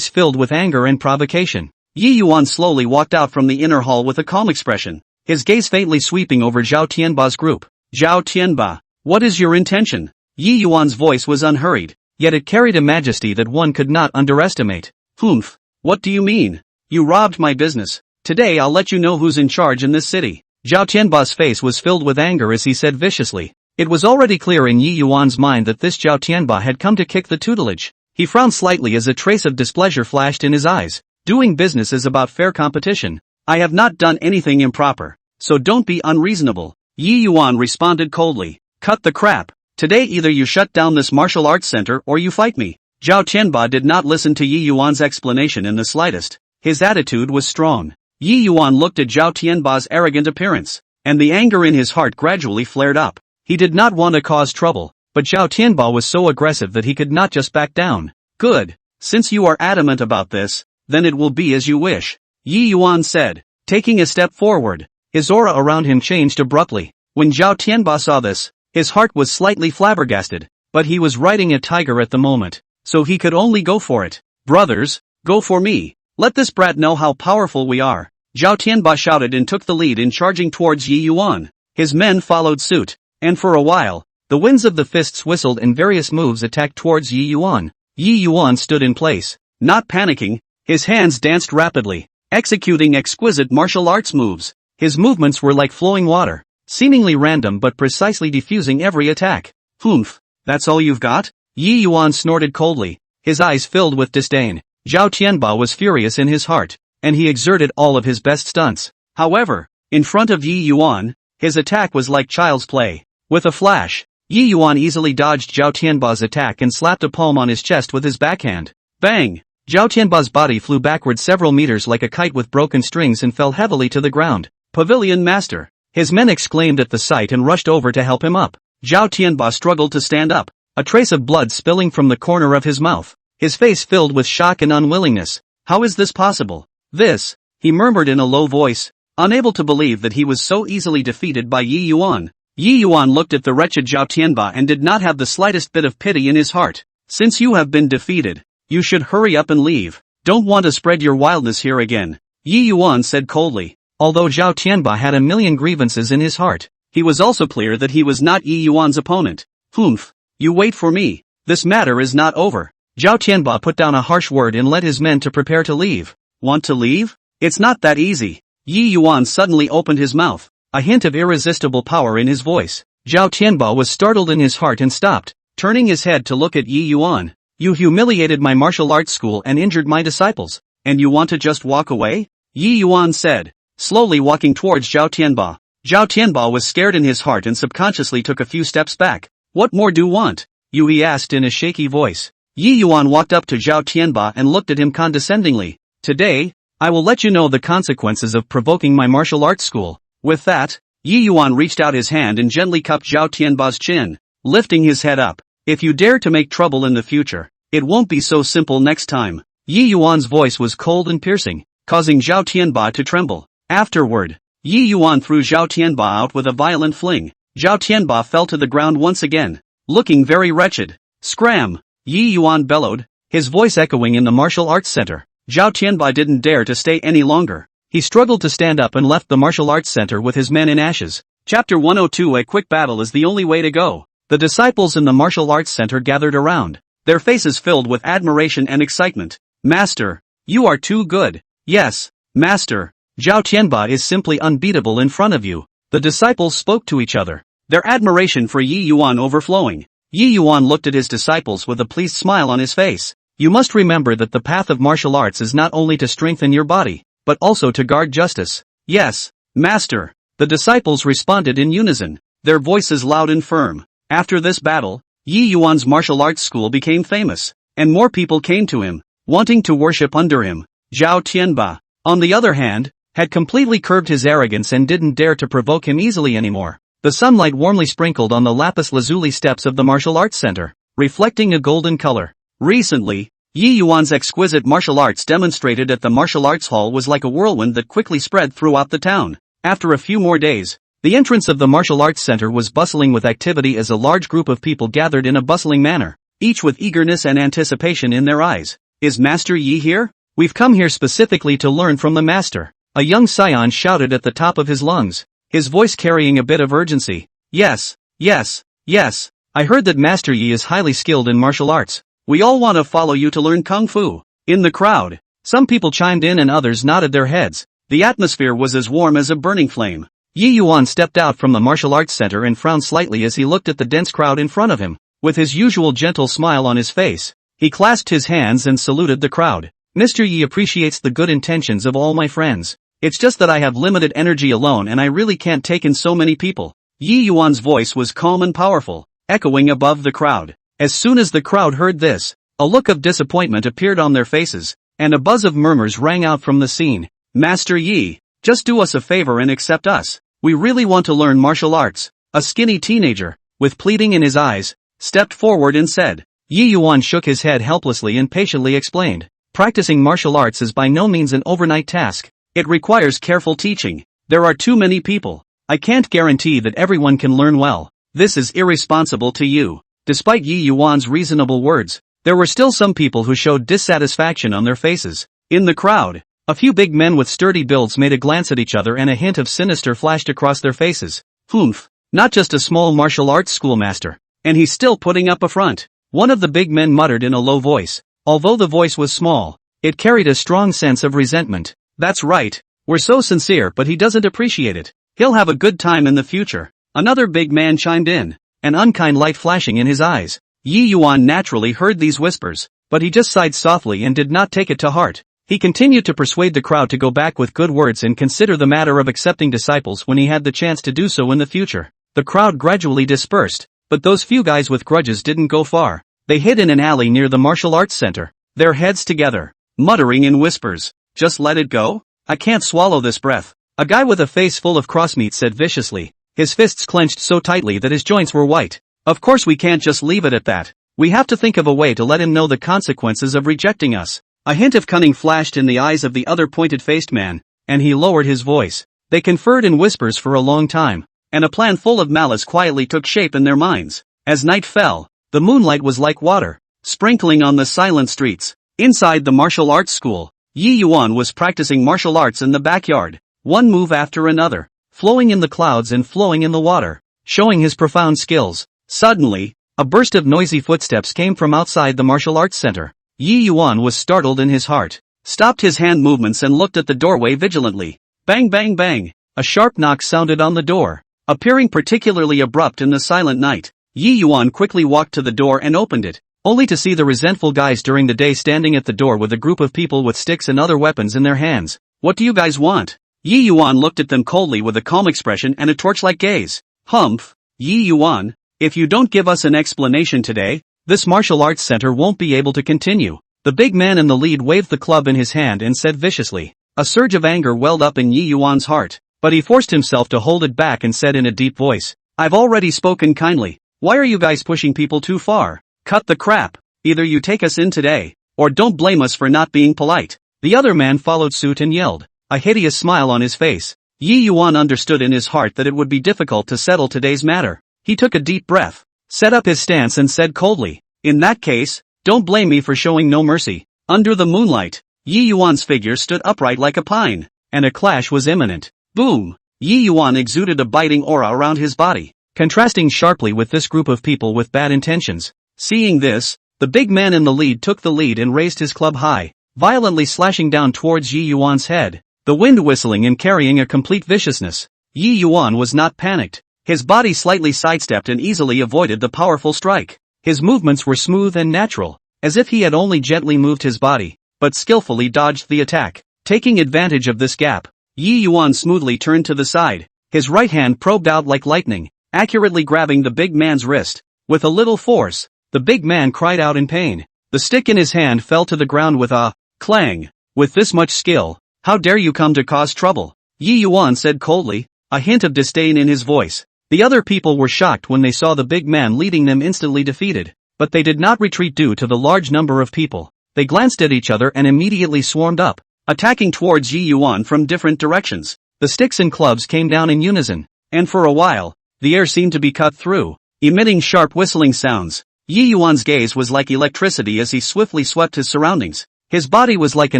[SPEAKER 1] filled with anger and provocation. Yi Yuan slowly walked out from the inner hall with a calm expression, his gaze faintly sweeping over Zhao Tianba's group. Zhao Tianba, what is your intention? Yi Yuan's voice was unhurried, yet it carried a majesty that one could not underestimate. Humph, what do you mean? You robbed my business. Today I'll let you know who's in charge in this city. Zhao Tianba's face was filled with anger as he said viciously. It was already clear in Yi Yuan's mind that this Zhao Tianba had come to kick the tutelage. He frowned slightly as a trace of displeasure flashed in his eyes. Doing business is about fair competition. I have not done anything improper, so don't be unreasonable. Yi Yuan responded coldly. Cut the crap. Today either you shut down this martial arts center or you fight me. Zhao Tianba did not listen to Yi Yuan's explanation in the slightest. His attitude was strong. Yi Yuan looked at Zhao Tianba's arrogant appearance, and the anger in his heart gradually flared up. He did not want to cause trouble, but Zhao Tianba was so aggressive that he could not just back down. Good. Since you are adamant about this, then it will be as you wish, Yi Yuan said, taking a step forward. His aura around him changed abruptly. When Zhao Tianba saw this, his heart was slightly flabbergasted, but he was riding a tiger at the moment, so he could only go for it. Brothers, go for me. Let this brat know how powerful we are. Zhao Tianba shouted and took the lead in charging towards Yi Yuan. His men followed suit, and for a while, the winds of the fists whistled and various moves attacked towards Yi Yuan. Yi Yuan stood in place, not panicking, his hands danced rapidly, executing exquisite martial arts moves. His movements were like flowing water, seemingly random but precisely defusing every attack. Humph, that's all you've got? Yi Yuan snorted coldly, his eyes filled with disdain. Zhao Tianba was furious in his heart, and he exerted all of his best stunts. However, in front of Yi Yuan, his attack was like child's play. With a flash, Yi Yuan easily dodged Zhao Tianba's attack and slapped a palm on his chest with his backhand. Bang! Zhao Tianba's body flew backward several meters like a kite with broken strings and fell heavily to the ground. Pavilion Master! His men exclaimed at the sight and rushed over to help him up. Zhao Tianba struggled to stand up, a trace of blood spilling from the corner of his mouth, his face filled with shock and unwillingness. How is this possible? This, he murmured in a low voice, unable to believe that he was so easily defeated by Yi Yuan. Yi Yuan looked at the wretched Zhao Tianba and did not have the slightest bit of pity in his heart. Since you have been defeated, you should hurry up and leave. Don't want to spread your wildness here again, Yi Yuan said coldly. Although Zhao Tianba had a million grievances in his heart, he was also clear that he was not Yi Yuan's opponent. Humph, you wait for me. This matter is not over. Zhao Tianba put down a harsh word and led his men to prepare to leave. Want to leave? It's not that easy. Yi Yuan suddenly opened his mouth, a hint of irresistible power in his voice. Zhao Tianba was startled in his heart and stopped, turning his head to look at Yi Yuan. You humiliated my martial arts school and injured my disciples, and you want to just walk away? Yi Yuan said, slowly walking towards Zhao Tianba. Zhao Tianba was scared in his heart and subconsciously took a few steps back. What more do you want? He asked in a shaky voice. Yi Yuan walked up to Zhao Tianba and looked at him condescendingly. Today, I will let you know the consequences of provoking my martial arts school. With that, Yi Yuan reached out his hand and gently cupped Zhao Tianba's chin, lifting his head up. If you dare to make trouble in the future, it won't be so simple next time. Yi Yuan's voice was cold and piercing, causing Zhao Tianba to tremble. Afterward, Yi Yuan threw Zhao Tianba out with a violent fling. Zhao Tianba fell to the ground once again, looking very wretched. Scram! Yi Yuan bellowed, his voice echoing in the martial arts center. Zhao Tianba didn't dare to stay any longer. He struggled to stand up and left the martial arts center with his men in ashes. Chapter 102. A quick battle is the only way to go. The disciples in the martial arts center gathered around, their faces filled with admiration and excitement. Master, you are too good. Yes, Master, Zhao Tianba is simply unbeatable in front of you. The disciples spoke to each other, their admiration for Yi Yuan overflowing. Yi Yuan looked at his disciples with a pleased smile on his face. You must remember that the path of martial arts is not only to strengthen your body, but also to guard justice. Yes, Master, the disciples responded in unison, their voices loud and firm. After this battle, Yi Yuan's martial arts school became famous, and more people came to him, wanting to worship under him. Zhao Tianba, on the other hand, had completely curbed his arrogance and didn't dare to provoke him easily anymore. The sunlight warmly sprinkled on the lapis lazuli steps of the martial arts center, reflecting a golden color. Recently, Yi Yuan's exquisite martial arts demonstrated at the martial arts hall was like a whirlwind that quickly spread throughout the town. After a few more days, the entrance of the martial arts center was bustling with activity as a large group of people gathered in a bustling manner, each with eagerness and anticipation in their eyes. Is Master Yi here? We've come here specifically to learn from the master. A young scion shouted at the top of his lungs, his voice carrying a bit of urgency. Yes, yes, yes, I heard that Master Yi is highly skilled in martial arts. We all want to follow you to learn Kung Fu. In the crowd, some people chimed in and others nodded their heads. The atmosphere was as warm as a burning flame. Yi Yuan stepped out from the martial arts center and frowned slightly as he looked at the dense crowd in front of him. With his usual gentle smile on his face, he clasped his hands and saluted the crowd. Mr. Yi appreciates the good intentions of all my friends. It's just that I have limited energy alone and I really can't take in so many people. Yi Yuan's voice was calm and powerful, echoing above the crowd. As soon as the crowd heard this, a look of disappointment appeared on their faces, and a buzz of murmurs rang out from the scene. Master Yi, just do us a favor and accept us. We really want to learn martial arts. A skinny teenager, with pleading in his eyes, stepped forward and said. Yi Yuan shook his head helplessly and patiently explained. Practicing martial arts is by no means an overnight task. It requires careful teaching. There are too many people. I can't guarantee that everyone can learn well. This is irresponsible to you. Despite Yi Yuan's reasonable words, there were still some people who showed dissatisfaction on their faces. In the crowd, a few big men with sturdy builds made a glance at each other and a hint of sinister flashed across their faces. Humph, not just a small martial arts schoolmaster, and he's still putting up a front. One of the big men muttered in a low voice. Although the voice was small, it carried a strong sense of resentment. That's right. We're so sincere, but he doesn't appreciate it. He'll have a good time in the future. Another big man chimed in, an unkind light flashing in his eyes. Yi Yuan naturally heard these whispers, but he just sighed softly and did not take it to heart. He continued to persuade the crowd to go back with good words and consider the matter of accepting disciples when he had the chance to do so in the future. The crowd gradually dispersed, but those few guys with grudges didn't go far. They hid in an alley near the martial arts center, their heads together, muttering in whispers. Just let it go? I can't swallow this breath. A guy with a face full of crossmeat said viciously, his fists clenched so tightly that his joints were white. Of course we can't just leave it at that. We have to think of a way to let him know the consequences of rejecting us. A hint of cunning flashed in the eyes of the other pointed-faced man, and he lowered his voice. They conferred in whispers for a long time, and a plan full of malice quietly took shape in their minds. As night fell, the moonlight was like water, sprinkling on the silent streets. Inside the martial arts school, Yi Yuan was practicing martial arts in the backyard, one move after another, flowing in the clouds and flowing in the water, showing his profound skills. Suddenly, a burst of noisy footsteps came from outside the martial arts center. Yi Yuan was startled in his heart, stopped his hand movements and looked at the doorway vigilantly. Bang bang bang! A sharp knock sounded on the door, appearing particularly abrupt in the silent night. Yi Yuan quickly walked to the door and opened it, only to see the resentful guys during the day standing at the door with a group of people with sticks and other weapons in their hands. What do you guys want? Yi Yuan looked at them coldly with a calm expression and a torch-like gaze. Humph, Yi Yuan, if you don't give us an explanation today, this martial arts center won't be able to continue. The big man in the lead waved the club in his hand and said viciously. A surge of anger welled up in Yi Yuan's heart, but he forced himself to hold it back and said in a deep voice, I've already spoken kindly. Why are you guys pushing people too far? Cut the crap. Either you take us in today, or don't blame us for not being polite. The other man followed suit and yelled, a hideous smile on his face. Yi Yuan understood in his heart that it would be difficult to settle today's matter. He took a deep breath, set up his stance and said coldly, in that case, don't blame me for showing no mercy. Under the moonlight, Yi Yuan's figure stood upright like a pine, and a clash was imminent. Boom! Yi Yuan exuded a biting aura around his body, contrasting sharply with this group of people with bad intentions. Seeing this, the big man in the lead took the lead and raised his club high, violently slashing down towards Yi Yuan's head, the wind whistling and carrying a complete viciousness. Yi Yuan was not panicked. His body slightly sidestepped and easily avoided the powerful strike. His movements were smooth and natural, as if he had only gently moved his body, but skillfully dodged the attack. Taking advantage of this gap, Yi Yuan smoothly turned to the side, his right hand probed out like lightning, accurately grabbing the big man's wrist. With a little force, the big man cried out in pain. The stick in his hand fell to the ground with a clang. With this much skill, how dare you come to cause trouble? Yi Yuan said coldly, a hint of disdain in his voice. The other people were shocked when they saw the big man leading them instantly defeated, but they did not retreat due to the large number of people. They glanced at each other and immediately swarmed up, attacking towards Yi Yuan from different directions. The sticks and clubs came down in unison, and for a while, the air seemed to be cut through, emitting sharp whistling sounds. Yi Yuan's gaze was like electricity as he swiftly swept his surroundings. His body was like a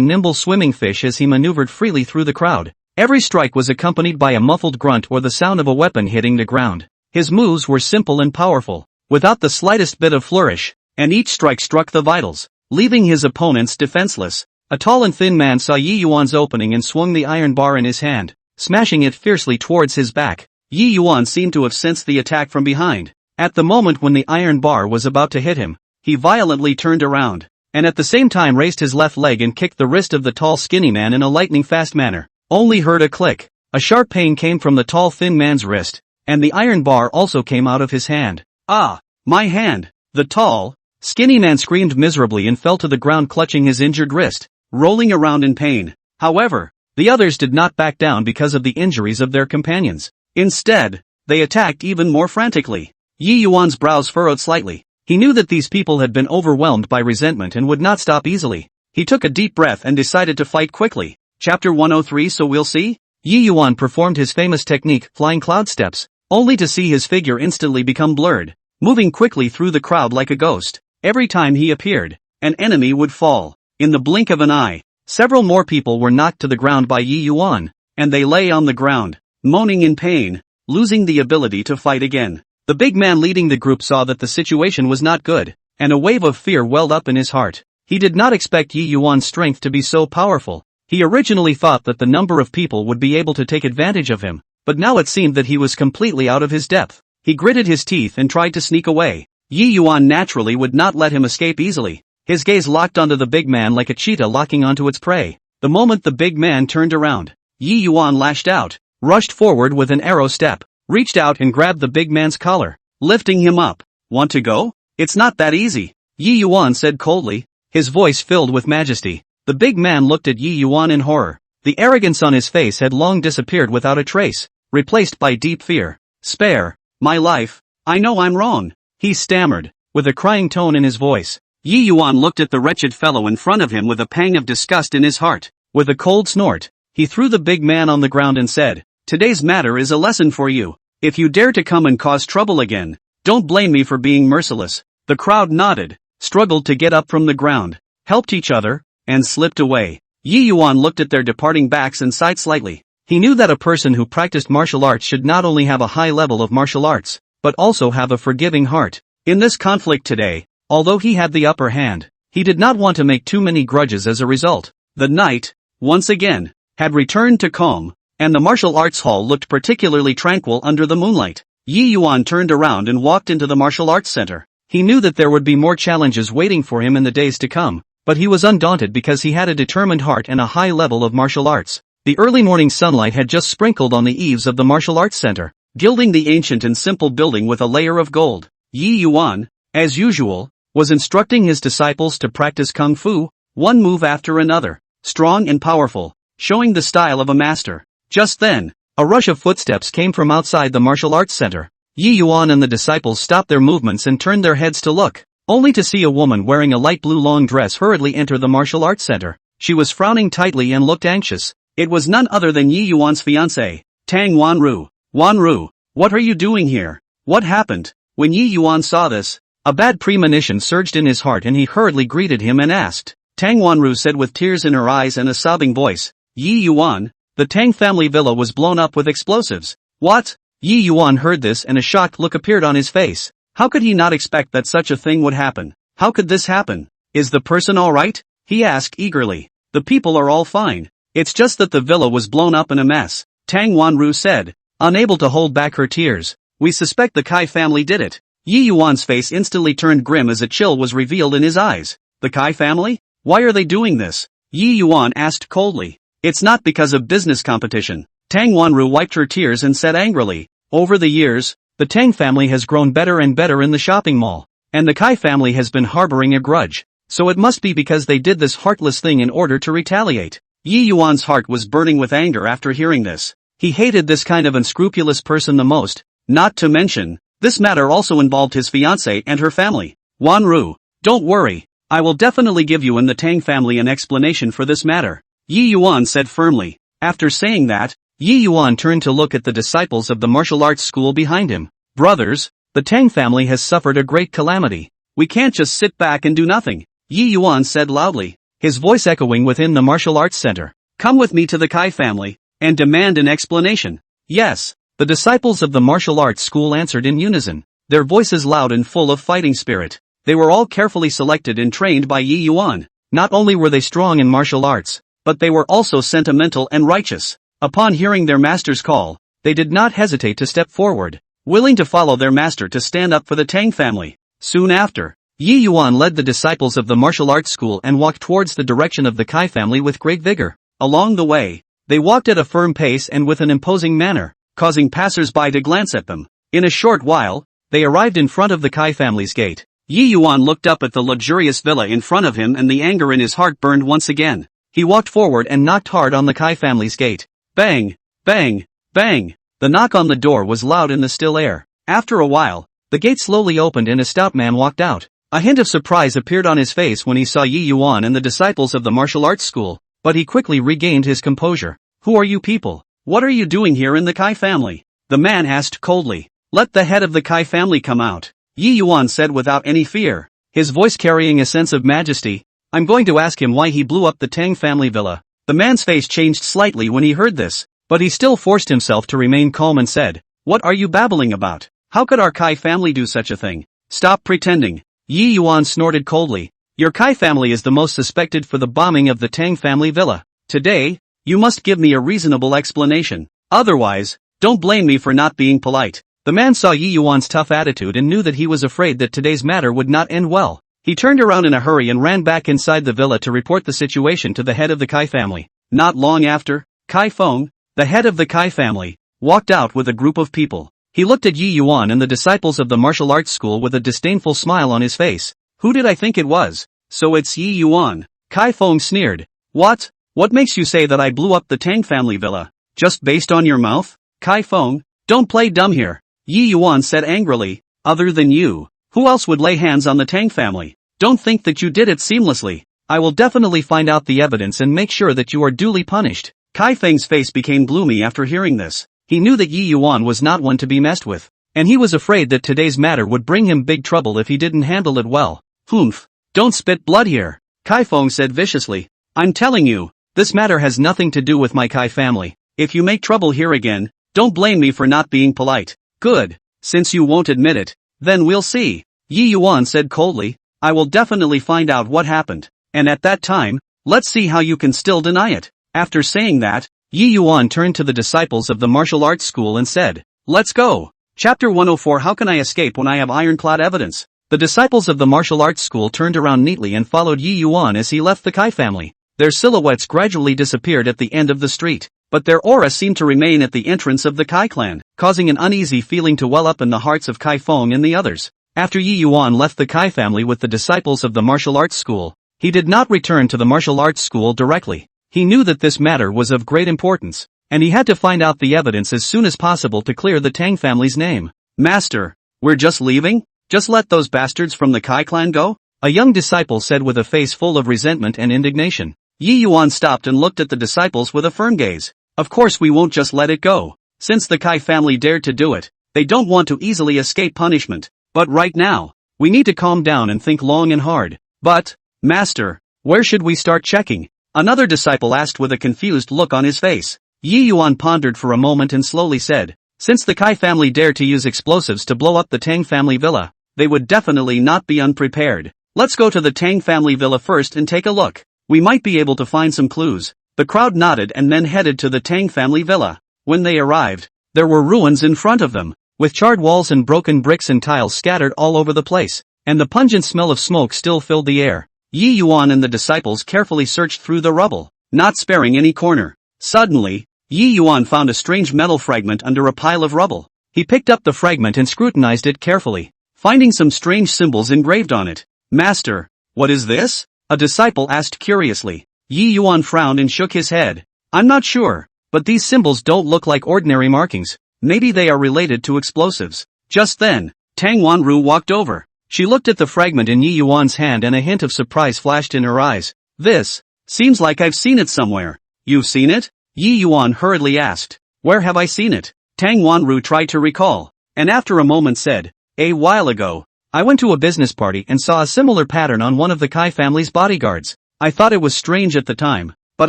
[SPEAKER 1] nimble swimming fish as he maneuvered freely through the crowd. Every strike was accompanied by a muffled grunt or the sound of a weapon hitting the ground. His moves were simple and powerful, without the slightest bit of flourish, and each strike struck the vitals, leaving his opponents defenseless. A tall and thin man saw Yi Yuan's opening and swung the iron bar in his hand, smashing it fiercely towards his back. Yi Yuan seemed to have sensed the attack from behind. At the moment when the iron bar was about to hit him, he violently turned around, and at the same time raised his left leg and kicked the wrist of the tall skinny man in a lightning-fast manner. Only heard a click. A sharp pain came from the tall thin man's wrist, and the iron bar also came out of his hand. Ah, my hand! The tall, skinny man screamed miserably and fell to the ground clutching his injured wrist, rolling around in pain. However, the others did not back down because of the injuries of their companions. Instead, they attacked even more frantically. Yi Yuan's brows furrowed slightly. He knew that these people had been overwhelmed by resentment and would not stop easily. He took a deep breath and decided to fight quickly. Chapter 103 So we'll see? Yi Yuan performed his famous technique, flying cloud steps, only to see his figure instantly become blurred, moving quickly through the crowd like a ghost. Every time he appeared, an enemy would fall. In the blink of an eye, several more people were knocked to the ground by Yi Yuan, and they lay on the ground, moaning in pain, losing the ability to fight again. The big man leading the group saw that the situation was not good, and a wave of fear welled up in his heart. He did not expect Yi Yuan's strength to be so powerful. He originally thought that the number of people would be able to take advantage of him, but now it seemed that he was completely out of his depth. He gritted his teeth and tried to sneak away. Yi Yuan naturally would not let him escape easily. His gaze locked onto the big man like a cheetah locking onto its prey. The moment the big man turned around, Yi Yuan lashed out, rushed forward with an arrow step, reached out and grabbed the big man's collar, lifting him up. Want to go? It's not that easy, Yi Yuan said coldly, his voice filled with majesty. The big man looked at Yi Yuan in horror. The arrogance on his face had long disappeared without a trace, replaced by deep fear. Spare my life, I know I'm wrong, he stammered, with a crying tone in his voice. Yi Yuan looked at the wretched fellow in front of him with a pang of disgust in his heart. With a cold snort, he threw the big man on the ground and said, "Today's matter is a lesson for you. If you dare to come and cause trouble again, don't blame me for being merciless." The crowd nodded, struggled to get up from the ground, helped each other, and slipped away. Yi Yuan looked at their departing backs and sighed slightly. He knew that a person who practiced martial arts should not only have a high level of martial arts, but also have a forgiving heart. In this conflict today, although he had the upper hand, he did not want to make too many grudges as a result. The night, once again, had returned to calm, and the martial arts hall looked particularly tranquil under the moonlight. Yi Yuan turned around and walked into the martial arts center. He knew that there would be more challenges waiting for him in the days to come, but he was undaunted because he had a determined heart and a high level of martial arts. The early morning sunlight had just sprinkled on the eaves of the martial arts center, gilding the ancient and simple building with a layer of gold. Yi Yuan, as usual, was instructing his disciples to practice kung fu, one move after another, strong and powerful, showing the style of a master. Just then, a rush of footsteps came from outside the martial arts center. Yi Yuan and the disciples stopped their movements and turned their heads to look, only to see a woman wearing a light blue long dress hurriedly enter the martial arts center. She was frowning tightly and looked anxious. It was none other than Yi Yuan's fiancée, Tang Wanru. Wanru, what are you doing here? What happened? When Yi Yuan saw this, a bad premonition surged in his heart and he hurriedly greeted him and asked. Tang Wanru said with tears in her eyes and a sobbing voice, "Yi Yuan, the Tang family villa was blown up with explosives." What? Yi Yuan heard this and a shocked look appeared on his face. How could he not expect that such a thing would happen? How could this happen? Is the person alright? He asked eagerly. The people are all fine. It's just that the villa was blown up in a mess, Tang Wanru said, unable to hold back her tears. We suspect the Kai family did it. Yi Yuan's face instantly turned grim as a chill was revealed in his eyes. The Kai family? Why are they doing this? Yi Yuan asked coldly. It's not because of business competition. Tang Wanru wiped her tears and said angrily. Over the years, the Tang family has grown better and better in the shopping mall, and the Kai family has been harboring a grudge, so it must be because they did this heartless thing in order to retaliate. Yi Yuan's heart was burning with anger after hearing this. He hated this kind of unscrupulous person the most, not to mention, this matter also involved his fiancée and her family. Wanru, don't worry, I will definitely give you and the Tang family an explanation for this matter, Yi Yuan said firmly. After saying that, Yi Yuan turned to look at the disciples of the martial arts school behind him. Brothers, the Tang family has suffered a great calamity. We can't just sit back and do nothing, Yi Yuan said loudly, his voice echoing within the martial arts center. Come with me to the Kai family, and demand an explanation. Yes, the disciples of the martial arts school answered in unison, their voices loud and full of fighting spirit. They were all carefully selected and trained by Yi Yuan. Not only were they strong in martial arts, but they were also sentimental and righteous. Upon hearing their master's call, they did not hesitate to step forward, willing to follow their master to stand up for the Tang family. Soon after, Yi Yuan led the disciples of the martial arts school and walked towards the direction of the Kai family with great vigor. Along the way, they walked at a firm pace and with an imposing manner, causing passers-by to glance at them. In a short while, they arrived in front of the Kai family's gate. Yi Yuan looked up at the luxurious villa in front of him and the anger in his heart burned once again. He walked forward and knocked hard on the Kai family's gate. Bang! Bang! Bang! The knock on the door was loud in the still air. After a while, the gate slowly opened and a stout man walked out. A hint of surprise appeared on his face when he saw Yi Yuan and the disciples of the martial arts school, but he quickly regained his composure. Who are you people? What are you doing here in the Kai family? The man asked coldly. Let the head of the Kai family come out, Yi Yuan said without any fear, his voice carrying a sense of majesty. I'm going to ask him why he blew up the Tang family villa. The man's face changed slightly when he heard this, but he still forced himself to remain calm and said, What are you babbling about? How could our Kai family do such a thing? Stop pretending. Yi Yuan snorted coldly. Your Kai family is the most suspected for the bombing of the Tang family villa. Today, you must give me a reasonable explanation. Otherwise, don't blame me for not being polite. The man saw Yi Yuan's tough attitude and knew that he was afraid that today's matter would not end well. He turned around in a hurry and ran back inside the villa to report the situation to the head of the Kai family. Not long after, Kai Feng, the head of the Kai family, walked out with a group of people. He looked at Yi Yuan and the disciples of the martial arts school with a disdainful smile on his face. Who did I think it was? So it's Yi Yuan. Kai Feng sneered. What? What makes you say that I blew up the Tang family villa? Just based on your mouth? Kai Feng, don't play dumb here. Yi Yuan said angrily. Other than you, who else would lay hands on the Tang family? Don't think that you did it seamlessly. I will definitely find out the evidence and make sure that you are duly punished. Kai Feng's face became gloomy after hearing this. He knew that Yi Yuan was not one to be messed with, and he was afraid that today's matter would bring him big trouble if he didn't handle it well. Humph! Don't spit blood here, Kai Feng said viciously. I'm telling you, this matter has nothing to do with my Kai family. If you make trouble here again, don't blame me for not being polite. Good. Since you won't admit it, then we'll see. Yi Yuan said coldly. I will definitely find out what happened, and at that time, let's see how you can still deny it. After saying that, Yi Yuan turned to the disciples of the martial arts school and said, Let's go. Chapter 104 How can I escape when I have ironclad evidence? The disciples of the martial arts school turned around neatly and followed Yi Yuan as he left the Kai family. Their silhouettes gradually disappeared at the end of the street, but their aura seemed to remain at the entrance of the Kai clan, causing an uneasy feeling to well up in the hearts of Kai Feng and the others. After Yi Yuan left the Kai family with the disciples of the martial arts school, he did not return to the martial arts school directly. He knew that this matter was of great importance, and he had to find out the evidence as soon as possible to clear the Tang family's name. Master, we're just leaving? Just let those bastards from the Kai clan go? A young disciple said with a face full of resentment and indignation. Yi Yuan stopped and looked at the disciples with a firm gaze. Of course we won't just let it go. Since the Kai family dared to do it, they don't want to easily escape punishment. But right now, we need to calm down and think long and hard. But, Master, where should we start checking? Another disciple asked with a confused look on his face. Yi Yuan pondered for a moment and slowly said, Since the Kai family dared to use explosives to blow up the Tang family villa, they would definitely not be unprepared. Let's go to the Tang family villa first and take a look. We might be able to find some clues. The crowd nodded and then headed to the Tang family villa. When they arrived, there were ruins in front of them, with charred walls and broken bricks and tiles scattered all over the place, and the pungent smell of smoke still filled the air. Yi Yuan and the disciples carefully searched through the rubble, not sparing any corner. Suddenly, Yi Yuan found a strange metal fragment under a pile of rubble. He picked up the fragment and scrutinized it carefully, finding some strange symbols engraved on it. Master, what is this? A disciple asked curiously. Yi Yuan frowned and shook his head. I'm not sure, but these symbols don't look like ordinary markings. Maybe they are related to explosives. Just then, Tang Wanru walked over. She looked at the fragment in Yi Yuan's hand and a hint of surprise flashed in her eyes. This seems like I've seen it somewhere. You've seen it? Yi Yuan hurriedly asked. Where have I seen it? Tang Wanru tried to recall, and after a moment said, A while ago, I went to a business party and saw a similar pattern on one of the Kai family's bodyguards. I thought it was strange at the time, but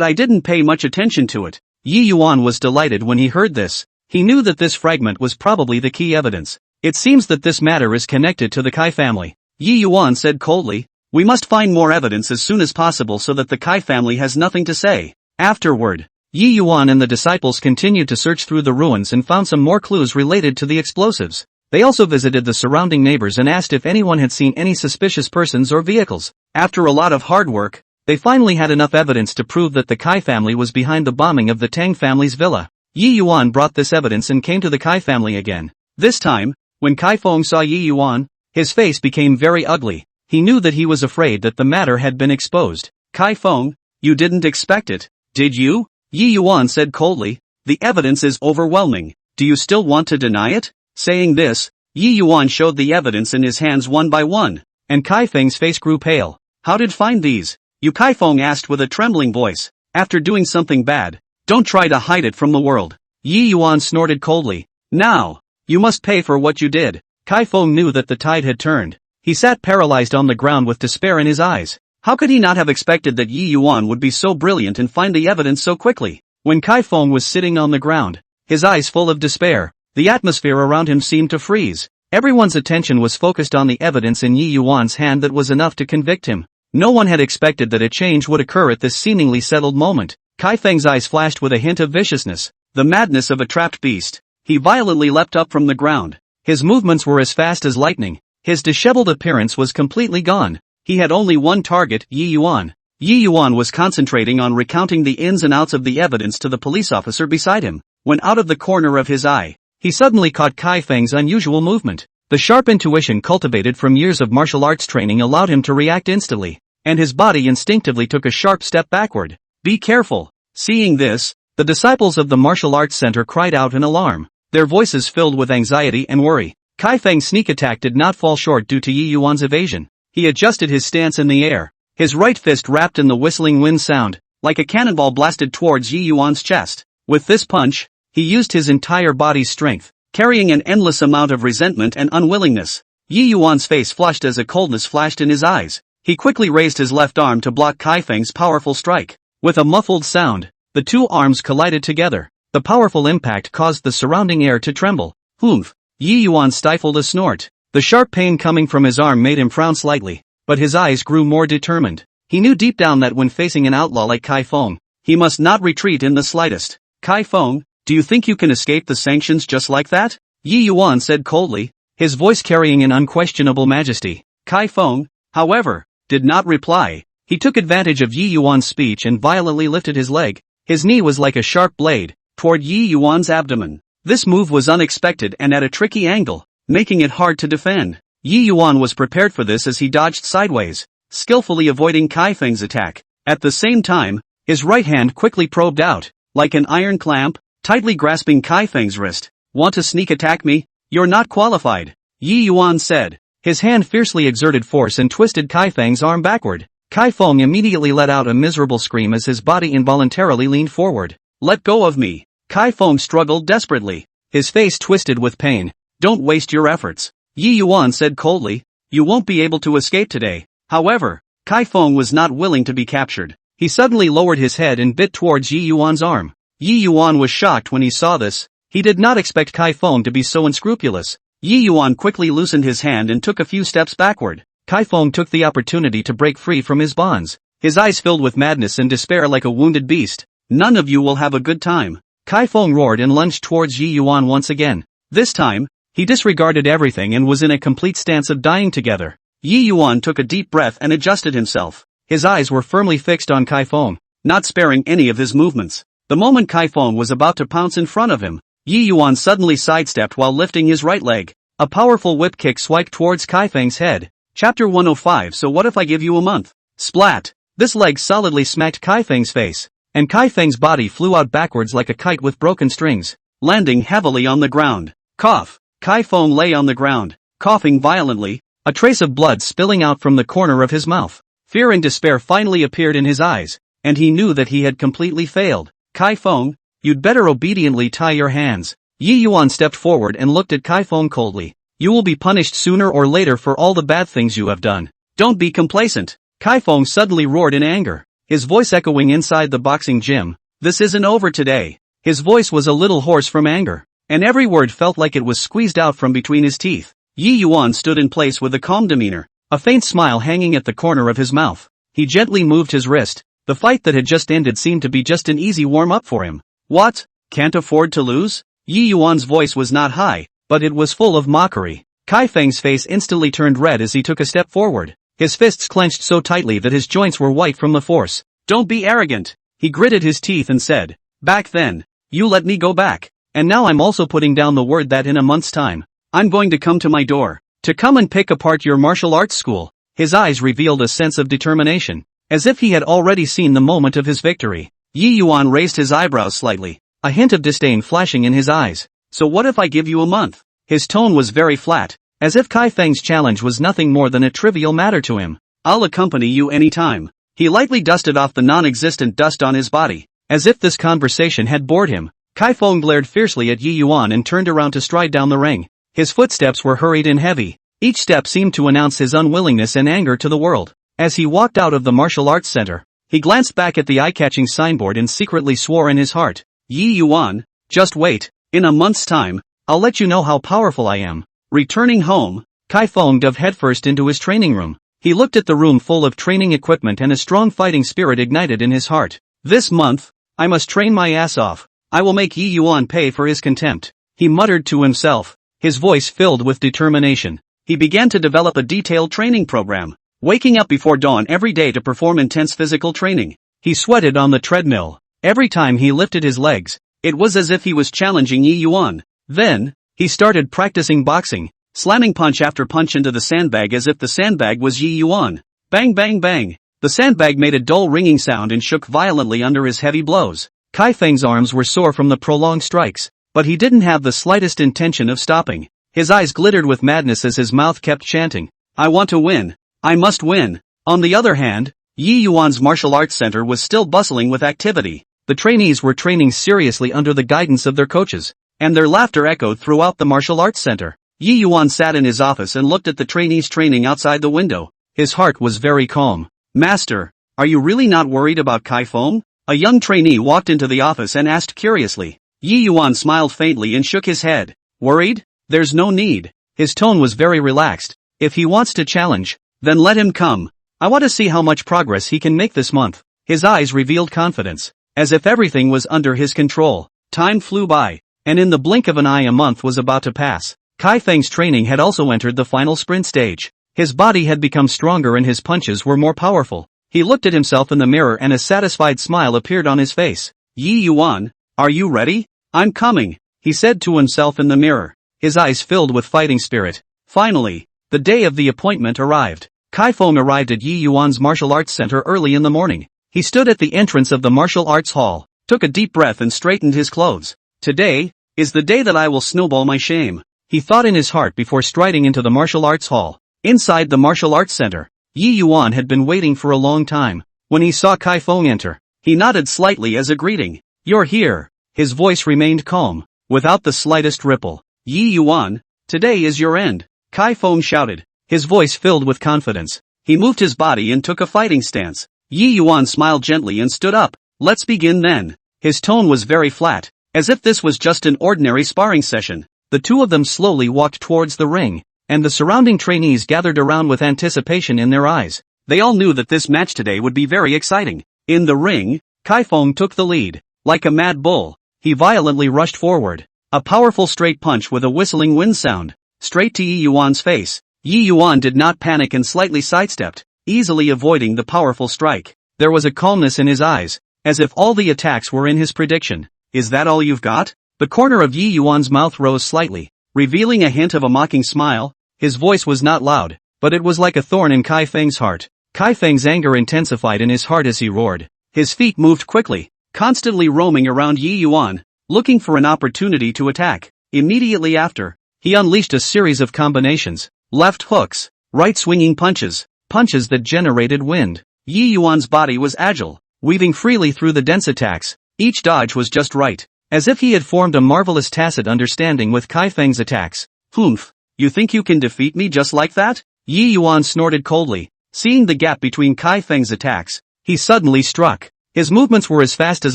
[SPEAKER 1] I didn't pay much attention to it. Yi Yuan was delighted when he heard this. He knew that this fragment was probably the key evidence. It seems that this matter is connected to the Kai family. Yi Yuan said coldly, We must find more evidence as soon as possible so that the Kai family has nothing to say. Afterward, Yi Yuan and the disciples continued to search through the ruins and found some more clues related to the explosives. They also visited the surrounding neighbors and asked if anyone had seen any suspicious persons or vehicles. After a lot of hard work, they finally had enough evidence to prove that the Kai family was behind the bombing of the Tang family's villa. Yi Yuan brought this evidence and came to the Kai family again. This time, when Kai Feng saw Yi Yuan, his face became very ugly. He knew that he was afraid that the matter had been exposed. Kai Feng, you didn't expect it, did you? Yi Yuan said coldly, The evidence is overwhelming. Do you still want to deny it? Saying this, Yi Yuan showed the evidence in his hands one by one, and Kai Feng's face grew pale. How did find these? You Kai Feng asked with a trembling voice. After doing something bad, don't try to hide it from the world. Yi Yuan snorted coldly. Now, you must pay for what you did. Kai Feng knew that the tide had turned. He sat paralyzed on the ground with despair in his eyes. How could he not have expected that Yi Yuan would be so brilliant and find the evidence so quickly? When Kai Feng was sitting on the ground, his eyes full of despair, the atmosphere around him seemed to freeze. Everyone's attention was focused on the evidence in Yi Yuan's hand that was enough to convict him. No one had expected that a change would occur at this seemingly settled moment. Kai Feng's eyes flashed with a hint of viciousness, the madness of a trapped beast. He violently leapt up from the ground. His movements were as fast as lightning. His disheveled appearance was completely gone. He had only one target, Yi Yuan. Yi Yuan was concentrating on recounting the ins and outs of the evidence to the police officer beside him, when out of the corner of his eye, he suddenly caught Kai Feng's unusual movement. The sharp intuition cultivated from years of martial arts training allowed him to react instantly, and his body instinctively took a sharp step backward. Be careful. Seeing this, the disciples of the martial arts center cried out in alarm, their voices filled with anxiety and worry. Kai Feng's sneak attack did not fall short due to Yi Yuan's evasion. He adjusted his stance in the air, his right fist wrapped in the whistling wind sound, like a cannonball blasted towards Yi Yuan's chest. With this punch, he used his entire body's strength, carrying an endless amount of resentment and unwillingness. Yi Yuan's face flushed as a coldness flashed in his eyes. He quickly raised his left arm to block Kai Feng's powerful strike. With a muffled sound, the two arms collided together. The powerful impact caused the surrounding air to tremble. Humph! Yi Yuan stifled a snort. The sharp pain coming from his arm made him frown slightly, but his eyes grew more determined. He knew deep down that when facing an outlaw like Kai Feng, he must not retreat in the slightest. Kai Feng, do you think you can escape the sanctions just like that? Yi Yuan said coldly, his voice carrying an unquestionable majesty. Kai Feng, however, did not reply. He took advantage of Yi Yuan's speech and violently lifted his leg. His knee was like a sharp blade, toward Yi Yuan's abdomen. This move was unexpected and at a tricky angle, making it hard to defend. Yi Yuan was prepared for this as he dodged sideways, skillfully avoiding Kai Feng's attack. At the same time, his right hand quickly probed out, like an iron clamp, tightly grasping Kai Feng's wrist. Want to sneak attack me? You're not qualified, Yi Yuan said. His hand fiercely exerted force and twisted Kai Feng's arm backward. Kai Feng immediately let out a miserable scream as his body involuntarily leaned forward. Let go of me. Kai Feng struggled desperately, his face twisted with pain. Don't waste your efforts, Yi Yuan said coldly. You won't be able to escape today. However, Kai Feng was not willing to be captured. He suddenly lowered his head and bit towards Yi Yuan's arm. Yi Yuan was shocked when he saw this. He did not expect Kai Feng to be so unscrupulous. Yi Yuan quickly loosened his hand and took a few steps backward. Kai Feng took the opportunity to break free from his bonds, his eyes filled with madness and despair like a wounded beast. None of you will have a good time. Kai Feng roared and lunged towards Yi Yuan once again. This time, he disregarded everything and was in a complete stance of dying together. Yi Yuan took a deep breath and adjusted himself. His eyes were firmly fixed on Kai Feng, not sparing any of his movements. The moment Kai Feng was about to pounce in front of him, Yi Yuan suddenly sidestepped while lifting his right leg. A powerful whip kick swiped towards Kai Feng's head. Chapter 105. So what if I give you a month? Splat! This leg solidly smacked Kai Feng's face, and Kai Feng's body flew out backwards like a kite with broken strings, landing heavily on the ground. Cough! Kai Feng lay on the ground, coughing violently, a trace of blood spilling out from the corner of his mouth. Fear and despair finally appeared in his eyes, and he knew that he had completely failed. Kai Feng, you'd better obediently tie your hands. Yi Yuan stepped forward and looked at Kai Feng coldly. You will be punished sooner or later for all the bad things you have done. Don't be complacent. Kai Feng suddenly roared in anger, his voice echoing inside the boxing gym. This isn't over today. His voice was a little hoarse from anger, and every word felt like it was squeezed out from between his teeth. Yi Yuan stood in place with a calm demeanor, a faint smile hanging at the corner of his mouth. He gently moved his wrist. The fight that had just ended seemed to be just an easy warm-up for him. What? Can't afford to lose? Yi Yuan's voice was not high, but it was full of mockery. Kai Feng's face instantly turned red as he took a step forward. His fists clenched so tightly that his joints were white from the force. Don't be arrogant. He gritted his teeth and said, back then, you let me go back, and now I'm also putting down the word that in a month's time, I'm going to come to my door, to come and pick apart your martial arts school. His eyes revealed a sense of determination, as if he had already seen the moment of his victory. Yi Yuan raised his eyebrows slightly, a hint of disdain flashing in his eyes. So what if I give you a month? His tone was very flat, as if Kai Feng's challenge was nothing more than a trivial matter to him. I'll accompany you anytime. He lightly dusted off the non-existent dust on his body, as if this conversation had bored him. Kai Feng glared fiercely at Yi Yuan and turned around to stride down the ring. His footsteps were hurried and heavy. Each step seemed to announce his unwillingness and anger to the world. As he walked out of the martial arts center, he glanced back at the eye-catching signboard and secretly swore in his heart. Yi Yuan, just wait. In a month's time, I'll let you know how powerful I am. Returning home, Kai Feng dove headfirst into his training room. He looked at the room full of training equipment and a strong fighting spirit ignited in his heart. This month, I must train my ass off. I will make Yi Yuan pay for his contempt. He muttered to himself, his voice filled with determination. He began to develop a detailed training program, waking up before dawn every day to perform intense physical training. He sweated on the treadmill. Every time he lifted his legs, it was as if he was challenging Yi Yuan. Then, he started practicing boxing, slamming punch after punch into the sandbag as if the sandbag was Yi Yuan. Bang bang bang. The sandbag made a dull ringing sound and shook violently under his heavy blows. Kai Feng's arms were sore from the prolonged strikes, but he didn't have the slightest intention of stopping. His eyes glittered with madness as his mouth kept chanting, I want to win. I must win. On the other hand, Yi Yuan's martial arts center was still bustling with activity. The trainees were training seriously under the guidance of their coaches, and their laughter echoed throughout the martial arts center. Yi Yuan sat in his office and looked at the trainees training outside the window. His heart was very calm. Master, are you really not worried about Kai Feng? A young trainee walked into the office and asked curiously. Yi Yuan smiled faintly and shook his head. Worried? There's no need. His tone was very relaxed. If he wants to challenge, then let him come. I want to see how much progress he can make this month. His eyes revealed confidence, as if everything was under his control. Time flew by, and in the blink of an eye a month was about to pass. Kai Feng's training had also entered the final sprint stage. His body had become stronger and his punches were more powerful. He looked at himself in the mirror and a satisfied smile appeared on his face. Yi Yuan, are you ready? I'm coming, he said to himself in the mirror, his eyes filled with fighting spirit. Finally, the day of the appointment arrived. Kai Feng arrived at Yi Yuan's martial arts center early in the morning. He stood at the entrance of the martial arts hall, took a deep breath and straightened his clothes. Today is the day that I will snowball my shame, he thought in his heart before striding into the martial arts hall. Inside the martial arts center, Yi Yuan had been waiting for a long time. When he saw Kai Feng enter, he nodded slightly as a greeting. You're here. His voice remained calm, without the slightest ripple. Yi Yuan, today is your end, Kai Feng shouted, his voice filled with confidence. He moved his body and took a fighting stance. Yi Yuan smiled gently and stood up. Let's begin then. His tone was very flat, as if this was just an ordinary sparring session. The two of them slowly walked towards the ring, and the surrounding trainees gathered around with anticipation in their eyes. They all knew that this match today would be very exciting. In the ring, Kai Feng took the lead. Like a mad bull, he violently rushed forward. A powerful straight punch with a whistling wind sound, straight to Yi Yuan's face. Yi Yuan did not panic and slightly sidestepped, easily avoiding the powerful strike. There was a calmness in his eyes, as if all the attacks were in his prediction. Is that all you've got? The corner of Yi Yuan's mouth rose slightly, revealing a hint of a mocking smile. His voice was not loud, but it was like a thorn in Kai Feng's heart. Kai Feng's anger intensified in his heart as he roared. His feet moved quickly, constantly roaming around Yi Yuan, looking for an opportunity to attack. Immediately after, he unleashed a series of combinations, left hooks, right swinging punches, punches that generated wind. Yi Yuan's body was agile, weaving freely through the dense attacks. Each dodge was just right, as if he had formed a marvelous tacit understanding with Kai Feng's attacks. Humph, you think you can defeat me just like that? Yi Yuan snorted coldly. Seeing the gap between Kai Feng's attacks, he suddenly struck. His movements were as fast as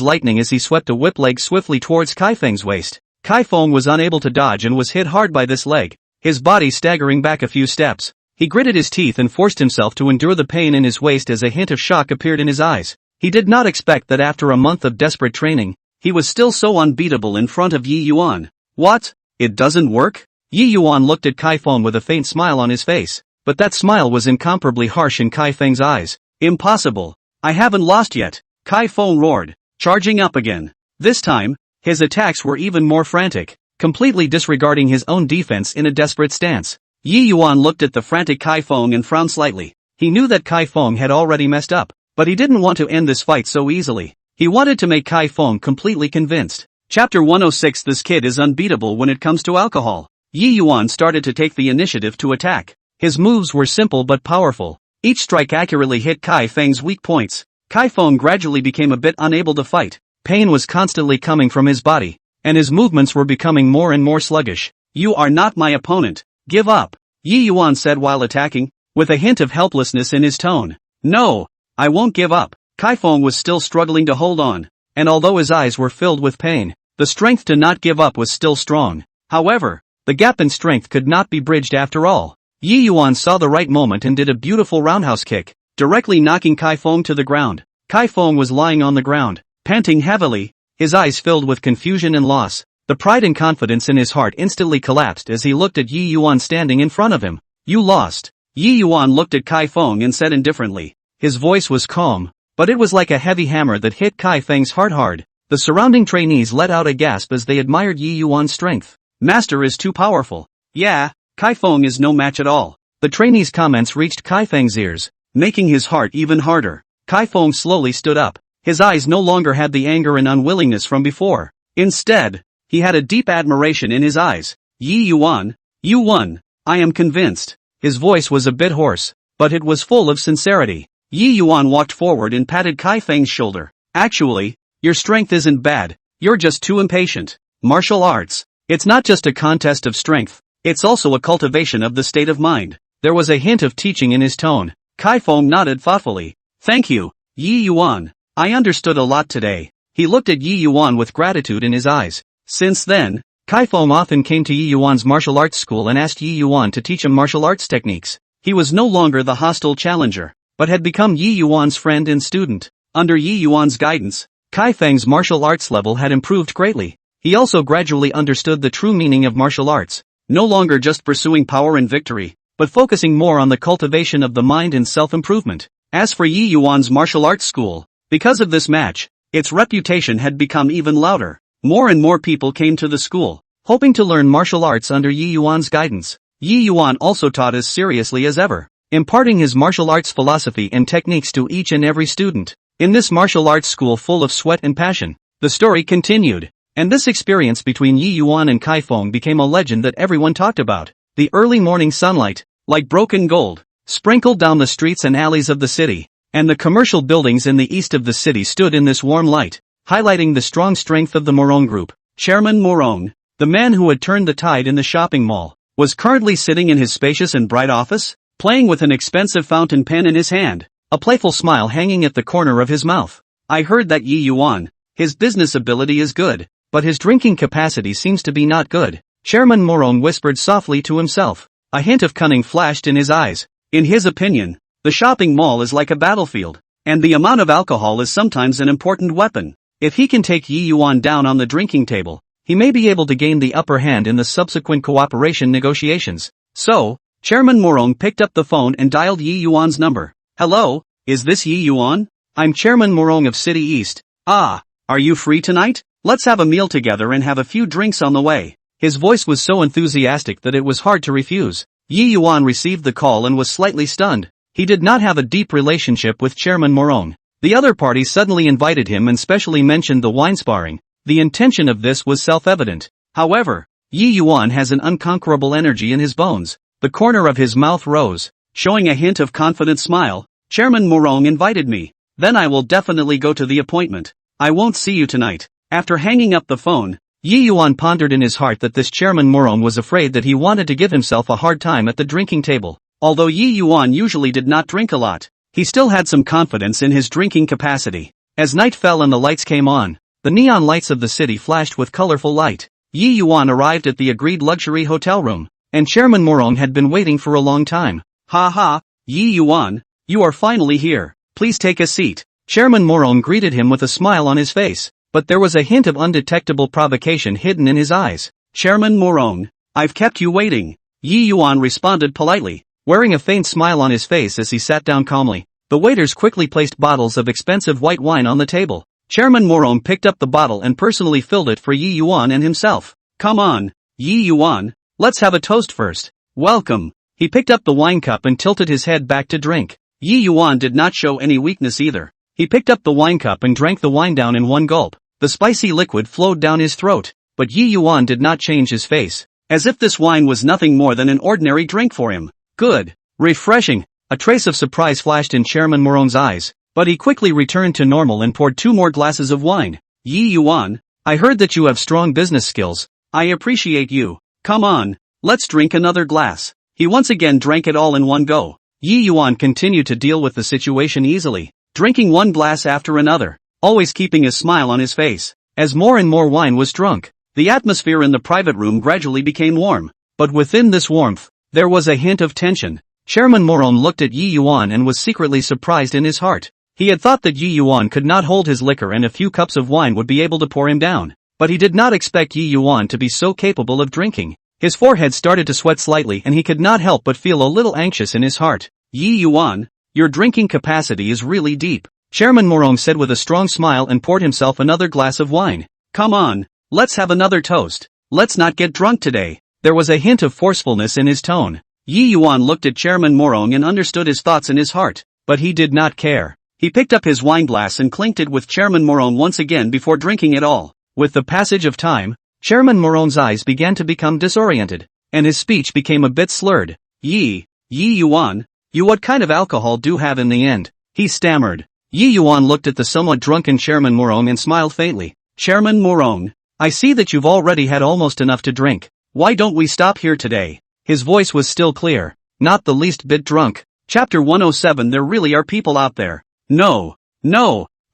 [SPEAKER 1] lightning as he swept a whip leg swiftly towards Kai Feng's waist. Kai Feng was unable to dodge and was hit hard by this leg, his body staggering back a few steps. He gritted his teeth and forced himself to endure the pain in his waist as a hint of shock appeared in his eyes. He did not expect that after a month of desperate training, he was still so unbeatable in front of Yi Yuan. What? It doesn't work? Yi Yuan looked at Kai Feng with a faint smile on his face, but that smile was incomparably harsh in Kai Feng's eyes. Impossible. I haven't lost yet, Kai Feng roared, charging up again. This time, his attacks were even more frantic, completely disregarding his own defense in a desperate stance. Yi Yuan looked at the frantic Kai Feng and frowned slightly. He knew that Kai Feng had already messed up, but he didn't want to end this fight so easily. He wanted to make Kai Feng completely convinced. Chapter 106. This kid is unbeatable when it comes to alcohol. Yi Yuan started to take the initiative to attack. His moves were simple but powerful. Each strike accurately hit Kai Feng's weak points. Kai Feng gradually became a bit unable to fight. Pain was constantly coming from his body, and his movements were becoming more and more sluggish. You are not my opponent. Give up, Yi Yuan said while attacking, with a hint of helplessness in his tone. No, I won't give up. Kai Feng was still struggling to hold on, and although his eyes were filled with pain, the strength to not give up was still strong. However, the gap in strength could not be bridged after all. Yi Yuan saw the right moment and did a beautiful roundhouse kick, directly knocking Kai Feng to the ground. Kai Feng was lying on the ground, Panting heavily, his eyes filled with confusion and loss, the pride and confidence in his heart instantly collapsed as he looked at Yi Yuan standing in front of him. You lost. Yi Yuan looked at Kai Feng and said indifferently. His voice was calm, but it was like a heavy hammer that hit Kai Feng's heart hard. The surrounding trainees let out a gasp as they admired Yi Yuan's strength. Master is too powerful. Yeah, Kai Feng is no match at all. The trainees' comments reached Kai Feng's ears, making his heart even harder. Kai Feng slowly stood up. His eyes no longer had the anger and unwillingness from before. Instead, he had a deep admiration in his eyes. Yi Yuan, you won. I am convinced. His voice was a bit hoarse, but it was full of sincerity. Yi Yuan walked forward and patted Kai Feng's shoulder. Actually, your strength isn't bad. You're just too impatient. Martial arts. It's not just a contest of strength. It's also a cultivation of the state of mind. There was a hint of teaching in his tone. Kai Feng nodded thoughtfully. Thank you, Yi Yuan. I understood a lot today. He looked at Yi Yuan with gratitude in his eyes. Since then, Kai Feng often came to Yi Yuan's martial arts school and asked Yi Yuan to teach him martial arts techniques. He was no longer the hostile challenger, but had become Yi Yuan's friend and student. Under Yi Yuan's guidance, Kai Feng's martial arts level had improved greatly. He also gradually understood the true meaning of martial arts, no longer just pursuing power and victory, but focusing more on the cultivation of the mind and self-improvement. As for Yi Yuan's martial arts school, because of this match, its reputation had become even louder. More and more people came to the school, hoping to learn martial arts under Yi Yuan's guidance. Yi Yuan also taught as seriously as ever, imparting his martial arts philosophy and techniques to each and every student. In this martial arts school full of sweat and passion, the story continued, and this experience between Yi Yuan and Kai Feng became a legend that everyone talked about. The early morning sunlight, like broken gold, sprinkled down the streets and alleys of the city, and the commercial buildings in the east of the city stood in this warm light, highlighting the strong strength of the Morong group. Chairman Morong, the man who had turned the tide in the shopping mall, was currently sitting in his spacious and bright office, playing with an expensive fountain pen in his hand, a playful smile hanging at the corner of his mouth. I heard that Yi Yuan, his business ability is good, but his drinking capacity seems to be not good. Chairman Morong whispered softly to himself. A hint of cunning flashed in his eyes. In his opinion, the shopping mall is like a battlefield, and the amount of alcohol is sometimes an important weapon. If he can take Yi Yuan down on the drinking table, he may be able to gain the upper hand in the subsequent cooperation negotiations. So, Chairman Morong picked up the phone and dialed Yi Yuan's number. Hello, is this Yi Yuan? I'm Chairman Morong of City East. Ah, are you free tonight? Let's have a meal together and have a few drinks on the way. His voice was so enthusiastic that it was hard to refuse. Yi Yuan received the call and was slightly stunned. He did not have a deep relationship with Chairman Morong. The other party suddenly invited him and specially mentioned the wine sparring. The intention of this was self-evident. However, Yi Yuan has an unconquerable energy in his bones. The corner of his mouth rose, showing a hint of confident smile. Chairman Morong invited me. Then I will definitely go to the appointment. I won't see you tonight. After hanging up the phone, Yi Yuan pondered in his heart that this Chairman Morong was afraid that he wanted to give himself a hard time at the drinking table. Although Yi Yuan usually did not drink a lot, he still had some confidence in his drinking capacity. As night fell and the lights came on, the neon lights of the city flashed with colorful light. Yi Yuan arrived at the agreed luxury hotel room, and Chairman Morong had been waiting for a long time. Ha ha, Yi Yuan, you are finally here. Please take a seat. Chairman Morong greeted him with a smile on his face, but there was a hint of undetectable provocation hidden in his eyes. Chairman Morong, I've kept you waiting. Yi Yuan responded politely, wearing a faint smile on his face as he sat down calmly. The waiters quickly placed bottles of expensive white wine on the table. Chairman Morong picked up the bottle and personally filled it for Yi Yuan and himself. Come on, Yi Yuan, let's have a toast first. Welcome. He picked up the wine cup and tilted his head back to drink. Yi Yuan did not show any weakness either. He picked up the wine cup and drank the wine down in one gulp. The spicy liquid flowed down his throat, but Yi Yuan did not change his face, as if this wine was nothing more than an ordinary drink for him. Good. Refreshing. A trace of surprise flashed in Chairman Morong's eyes, but he quickly returned to normal and poured 2 more glasses of wine. Yi Yuan, I heard that you have strong business skills. I appreciate you. Come on, let's drink another glass. He once again drank it all in one go. Yi Yuan continued to deal with the situation easily, drinking one glass after another, always keeping a smile on his face. As more and more wine was drunk, the atmosphere in the private room gradually became warm, but within this warmth, there was a hint of tension. Chairman Morong looked at Yi Yuan and was secretly surprised in his heart. He had thought that Yi Yuan could not hold his liquor and a few cups of wine would be able to pour him down, but he did not expect Yi Yuan to be so capable of drinking. His forehead started to sweat slightly and he could not help but feel a little anxious in his heart. Yi Yuan, your drinking capacity is really deep, Chairman Morong said with a strong smile and poured himself another glass of wine. Come on, let's have another toast. Let's not get drunk today. There was a hint of forcefulness in his tone. Yi Yuan looked at Chairman Morong and understood his thoughts in his heart, but he did not care. He picked up his wineglass and clinked it with Chairman Morong once again before drinking it all. With the passage of time, Chairman Morong's eyes began to become disoriented, and his speech became a bit slurred. Yi Yuan, you what kind of alcohol do have in the end? He stammered. Yi Yuan looked at the somewhat drunken Chairman Morong and smiled faintly. Chairman Morong, I see that you've already had almost enough to drink. Why don't we stop here today? His voice was still clear, not the least bit drunk. Chapter 107. There really are people out there. No,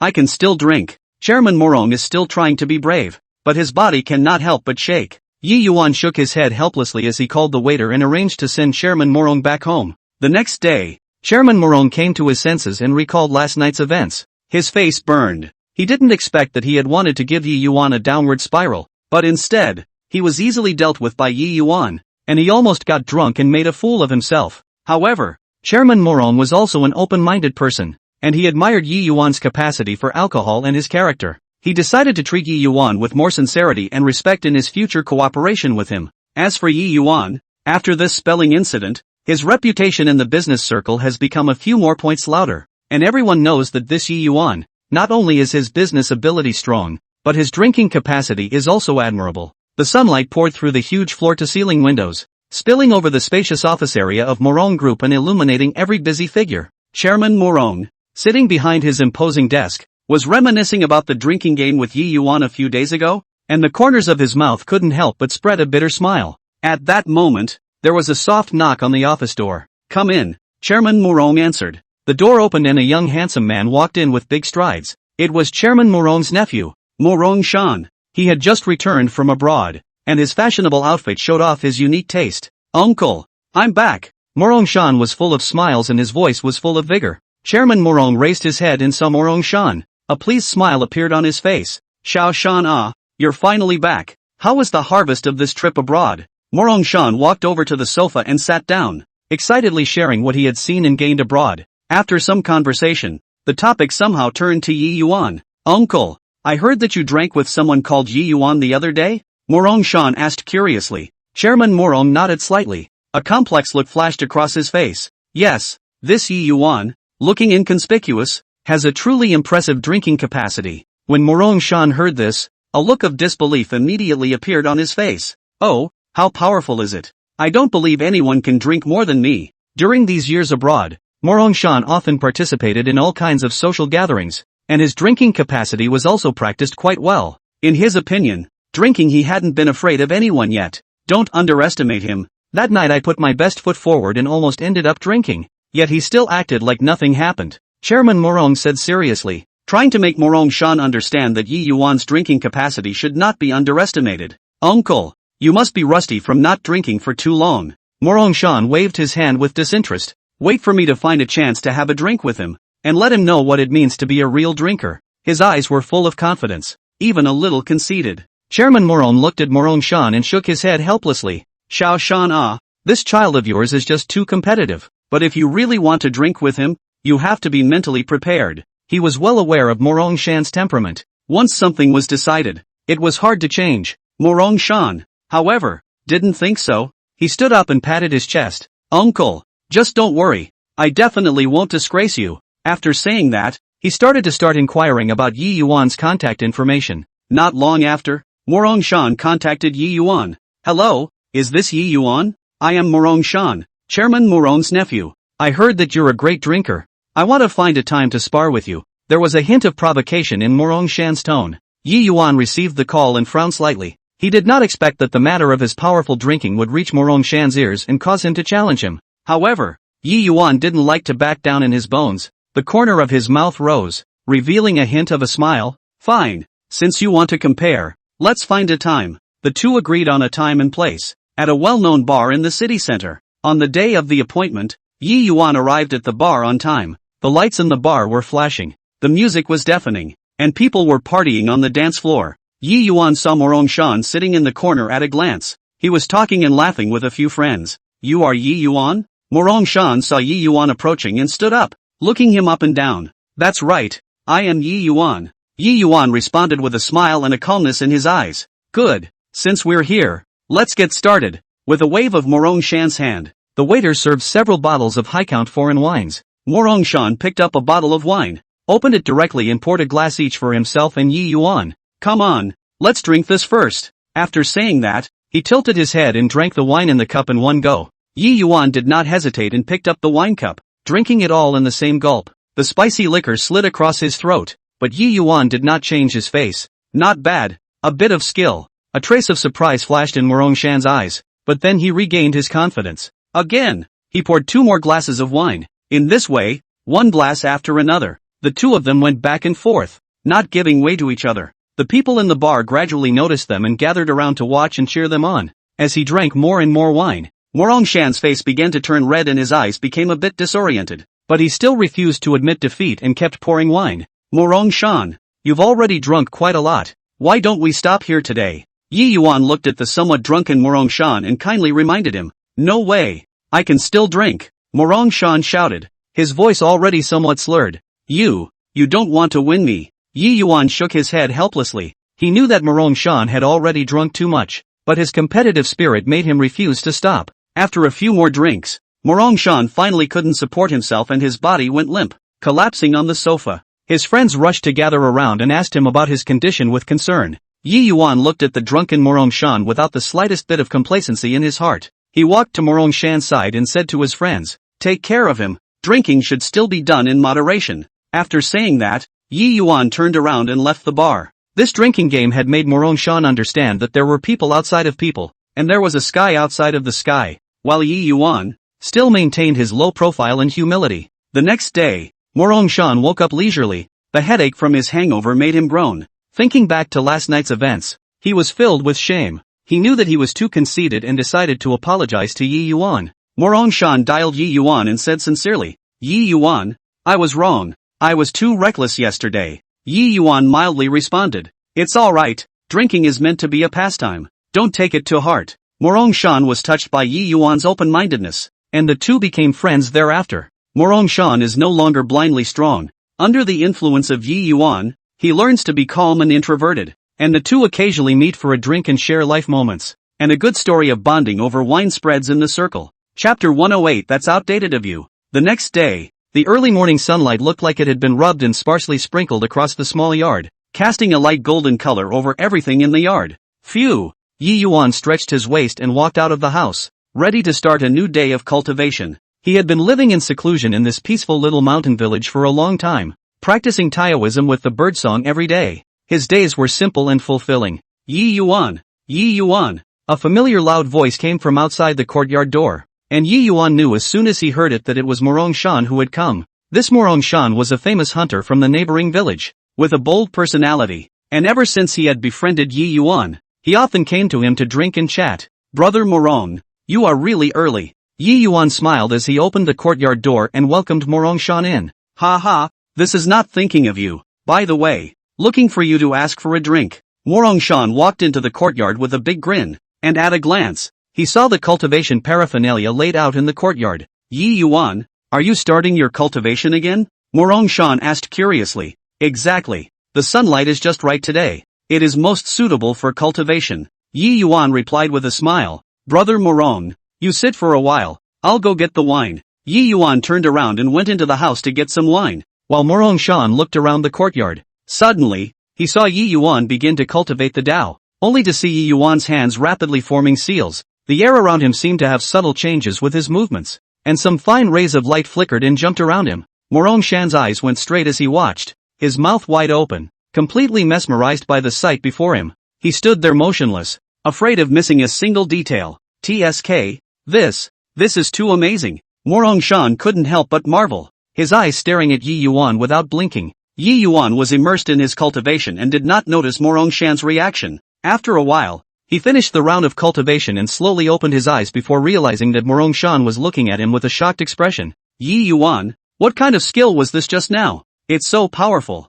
[SPEAKER 1] I can still drink. Chairman Morong is still trying to be brave, but his body cannot help but shake. Yi Yuan shook his head helplessly as he called the waiter and arranged to send Chairman Morong back home. The next day, Chairman Morong came to his senses and recalled last night's events. His face burned. He didn't expect that he had wanted to give Yi Yuan a downward spiral, but instead, he was easily dealt with by Yi Yuan, and he almost got drunk and made a fool of himself. However, Chairman Morong was also an open-minded person, and he admired Yi Yuan's capacity for alcohol and his character. He decided to treat Yi Yuan with more sincerity and respect in his future cooperation with him. As for Yi Yuan, after this spelling incident, his reputation in the business circle has become a few more points louder, and everyone knows that this Yi Yuan, not only is his business ability strong, but his drinking capacity is also admirable. The sunlight poured through the huge floor-to-ceiling windows, spilling over the spacious office area of Morong Group and illuminating every busy figure. Chairman Morong, sitting behind his imposing desk, was reminiscing about the drinking game with Yi Yuan a few days ago, and the corners of his mouth couldn't help but spread a bitter smile. At that moment, there was a soft knock on the office door. Come in, Chairman Morong answered. The door opened and a young handsome man walked in with big strides. It was Chairman Morong's nephew, Morong Shan. He had just returned from abroad, and his fashionable outfit showed off his unique taste. Uncle, I'm back. Morong Shan was full of smiles and his voice was full of vigor. Chairman Morong raised his head and saw Morong Shan. A pleased smile appeared on his face. Xiao Shan, you're finally back. How was the harvest of this trip abroad? Morong Shan walked over to the sofa and sat down, excitedly sharing what he had seen and gained abroad. After some conversation, the topic somehow turned to Yi Yuan. Uncle, I heard that you drank with someone called Yi Yuan the other day? Morong Shan asked curiously. Chairman Morong nodded slightly. A complex look flashed across his face. Yes, this Yi Yuan, looking inconspicuous, has a truly impressive drinking capacity. When Morong Shan heard this, a look of disbelief immediately appeared on his face. Oh, how powerful is it? I don't believe anyone can drink more than me. During these years abroad, Morong Shan often participated in all kinds of social gatherings, and his drinking capacity was also practiced quite well. In his opinion, drinking he hadn't been afraid of anyone yet. Don't underestimate him. That night I put my best foot forward and almost ended up drinking, yet he still acted like nothing happened. Chairman Morong said seriously, trying to make Morong Shan understand that Yi Yuan's drinking capacity should not be underestimated. Uncle, you must be rusty from not drinking for too long. Morong Shan waved his hand with disinterest. Wait for me to find a chance to have a drink with him, and let him know what it means to be a real drinker. His eyes were full of confidence, even a little conceited. Chairman Morong looked at Morong Shan and shook his head helplessly. Xiao Shan, this child of yours is just too competitive, but if you really want to drink with him, you have to be mentally prepared. He was well aware of Morong Shan's temperament. Once something was decided, it was hard to change. Morong Shan, however, didn't think so. He stood up and patted his chest. Uncle, just don't worry. I definitely won't disgrace you. After saying that, he started inquiring about Yi Yuan's contact information. Not long after, Morong Shan contacted Yi Yuan. Hello, is this Yi Yuan? I am Morong Shan, Chairman Morong's nephew. I heard that you're a great drinker. I want to find a time to spar with you. There was a hint of provocation in Morong Shan's tone. Yi Yuan received the call and frowned slightly. He did not expect that the matter of his powerful drinking would reach Morong Shan's ears and cause him to challenge him. However, Yi Yuan didn't like to back down in his bones. The corner of his mouth rose, revealing a hint of a smile. Fine, since you want to compare, let's find a time. The two agreed on a time and place, at a well-known bar in the city center. On the day of the appointment, Yi Yuan arrived at the bar on time. The lights in the bar were flashing. The music was deafening. And people were partying on the dance floor. Yi Yuan saw Morong Shan sitting in the corner at a glance. He was talking and laughing with a few friends. You are Yi Yuan? Morong Shan saw Yi Yuan approaching and stood up, looking him up and down. That's right. I am Yi Yuan. Yi Yuan responded with a smile and a calmness in his eyes. Good. Since we're here, let's get started. With a wave of Morong Shan's hand, the waiter served several bottles of high-count foreign wines. Morong Shan picked up a bottle of wine, opened it directly and poured a glass each for himself and Yi Yuan. Come on, let's drink this first. After saying that, he tilted his head and drank the wine in the cup in one go. Yi Yuan did not hesitate and picked up the wine cup, drinking it all in the same gulp. The spicy liquor slid across his throat, but Yi Yuan did not change his face. Not bad, a bit of skill. A trace of surprise flashed in Morong Shan's eyes, but then he regained his confidence. Again, he poured 2 more glasses of wine. In this way, one glass after another, the two of them went back and forth, not giving way to each other. The people in the bar gradually noticed them and gathered around to watch and cheer them on. As he drank more and more wine, Morong Shan's face began to turn red and his eyes became a bit disoriented, but he still refused to admit defeat and kept pouring wine. Morong Shan, you've already drunk quite a lot. Why don't we stop here today? Yi Yuan looked at the somewhat drunken Morong Shan and kindly reminded him. No way. I can still drink. Morong Shan shouted, his voice already somewhat slurred. You don't want to win me. Yi Yuan shook his head helplessly. He knew that Morong Shan had already drunk too much, but his competitive spirit made him refuse to stop. After a few more drinks, Morong Shan finally couldn't support himself and his body went limp, collapsing on the sofa. His friends rushed to gather around and asked him about his condition with concern. Yi Yuan looked at the drunken Morong Shan without the slightest bit of complacency in his heart. He walked to Morong Shan's side and said to his friends, take care of him. Drinking should still be done in moderation. After saying that, Yi Yuan turned around and left the bar. This drinking game had made Morong Shan understand that there were people outside of people, and there was a sky outside of the sky, while Yi Yuan still maintained his low profile and humility. The next day, Morong Shan woke up leisurely. The headache from his hangover made him groan. Thinking back to last night's events, he was filled with shame. He knew that he was too conceited and decided to apologize to Yi Yuan. Morong Shan dialed Yi Yuan and said sincerely, Yi Yuan, I was wrong. I was too reckless yesterday. Yi Yuan mildly responded, it's alright, drinking is meant to be a pastime. Don't take it to heart. Morong Shan was touched by Yi Yuan's open-mindedness, and the two became friends thereafter. Morong Shan is no longer blindly strong. Under the influence of Yi Yuan, he learns to be calm and introverted, and the two occasionally meet for a drink and share life moments. And a good story of bonding over wine spreads in the circle. Chapter 108. That's outdated of you. The next day, the early morning sunlight looked like it had been rubbed and sparsely sprinkled across the small yard, casting a light golden color over everything in the yard. Phew! Yi Yuan stretched his waist and walked out of the house, ready to start a new day of cultivation. He had been living in seclusion in this peaceful little mountain village for a long time, practicing Taoism with the birdsong every day. His days were simple and fulfilling. Yi Yuan! Yi Yuan! A familiar loud voice came from outside the courtyard door, and Yi Yuan knew as soon as he heard it that it was Morong Shan who had come. This Morong Shan was a famous hunter from the neighboring village, with a bold personality, and ever since he had befriended Yi Yuan, he often came to him to drink and chat. Brother Morong, you are really early. Yi Yuan smiled as he opened the courtyard door and welcomed Morong Shan in. Ha ha, this is not thinking of you. By the way, looking for you to ask for a drink. Morong Shan walked into the courtyard with a big grin, and at a glance, he saw the cultivation paraphernalia laid out in the courtyard. Yi Yuan, are you starting your cultivation again? Morong Shan asked curiously. Exactly. The sunlight is just right today. It is most suitable for cultivation. Yi Yuan replied with a smile. Brother Morong, you sit for a while. I'll go get the wine. Yi Yuan turned around and went into the house to get some wine, while Morong Shan looked around the courtyard. Suddenly, he saw Yi Yuan begin to cultivate the Tao, only to see Yi Yuan's hands rapidly forming seals. The air around him seemed to have subtle changes with his movements, and some fine rays of light flickered and jumped around him. Morong Shan's eyes went straight as he watched, his mouth wide open, completely mesmerized by the sight before him. He stood there motionless, afraid of missing a single detail. TSK, this is too amazing. Morong Shan couldn't help but marvel, his eyes staring at Yi Yuan without blinking. Yi Yuan was immersed in his cultivation and did not notice Morong Shan's reaction. After a while, he finished the round of cultivation and slowly opened his eyes before realizing that Morong Shan was looking at him with a shocked expression. Yi Yuan, What kind of skill was this just now? It's so powerful.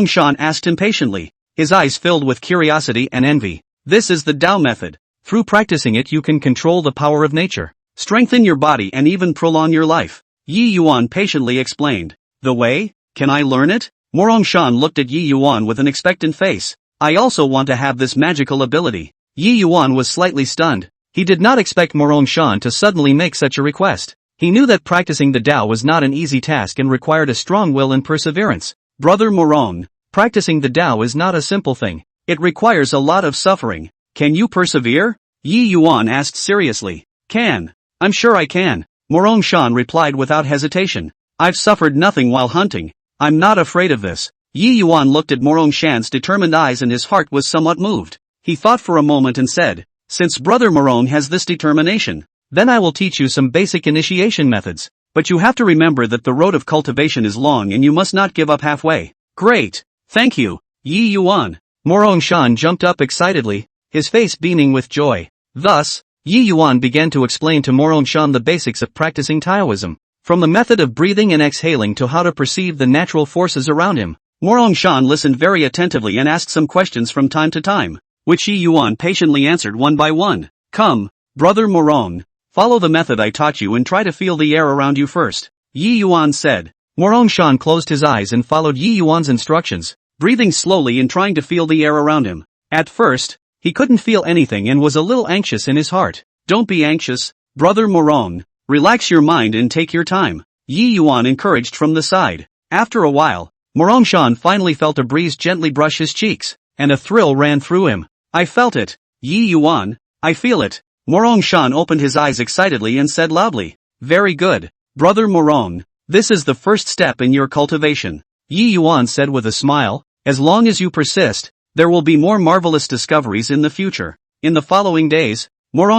[SPEAKER 1] Shan asked impatiently, his eyes filled with curiosity and envy. This is the Tao method. Through practicing it you can control the power of nature, strengthen your body and even prolong your life. Yi Yuan patiently explained. The way? Can I learn it? Shan looked at Yi Yuan with an expectant face. I also want to have this magical ability. Yi Yuan was slightly stunned. He did not expect Shan to suddenly make such a request. He knew that practicing the Tao was not an easy task and required a strong will and perseverance. Brother Morong, practicing the Tao is not a simple thing. It requires a lot of suffering. Can you persevere? Yi Yuan asked seriously. Can. I'm sure I can. Shan replied without hesitation. I've suffered nothing while hunting. I'm not afraid of this. Yi Yuan looked at Shan's determined eyes and his heart was somewhat moved. He thought for a moment and said, since Brother Morong has this determination, then I will teach you some basic initiation methods. But you have to remember that the road of cultivation is long and you must not give up halfway. Great. Thank you, Yi Yuan. Shan jumped up excitedly, his face beaming with joy. Thus, Yi Yuan began to explain to Shan the basics of practicing Taoism, from the method of breathing and exhaling to how to perceive the natural forces around him. Shan listened very attentively and asked some questions from time to time, which Yi Yuan patiently answered one by one. Come, Brother Morong, follow the method I taught you and try to feel the air around you first, Yi Yuan said. Shan closed his eyes and followed Yi Yuan's instructions, breathing slowly and trying to feel the air around him. At first, he couldn't feel anything and was a little anxious in his heart. Don't be anxious, Brother Morong. Relax your mind and take your time, Yi Yuan encouraged from the side. After a while, Shan finally felt a breeze gently brush his cheeks, and a thrill ran through him. I felt it, Yi Yuan. I feel it. Shan opened his eyes excitedly and said loudly. Very good, Brother Morong. This is the first step in your cultivation, Yi Yuan said with a smile. As long as you persist, there will be more marvelous discoveries in the future. In the following days,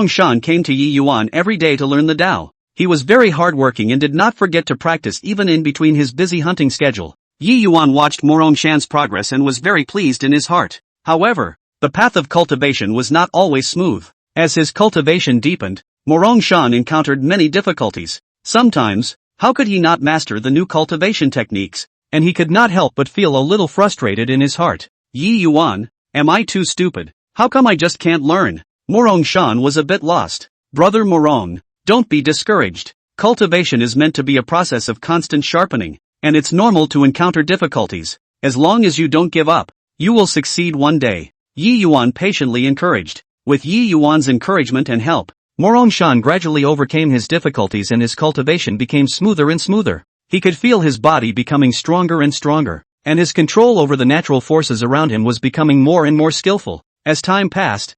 [SPEAKER 1] Shan came to Yi Yuan every day to learn the Tao. He was very hardworking and did not forget to practice even in between his busy hunting schedule. Yi Yuan watched Shan's progress and was very pleased in his heart. However, the path of cultivation was not always smooth. As his cultivation deepened, Shan encountered many difficulties. Sometimes, how could he not master the new cultivation techniques? And he could not help but feel a little frustrated in his heart. Yi Yuan, am I too stupid? How come I just can't learn? Shan was a bit lost. Brother Morong, don't be discouraged. Cultivation is meant to be a process of constant sharpening, and it's normal to encounter difficulties. As long as you don't give up, you will succeed one day, Yi Yuan patiently encouraged. With Yi Yuan's encouragement and help, Shan gradually overcame his difficulties and his cultivation became smoother and smoother. He could feel his body becoming stronger and stronger, and his control over the natural forces around him was becoming more and more skillful. As time passed,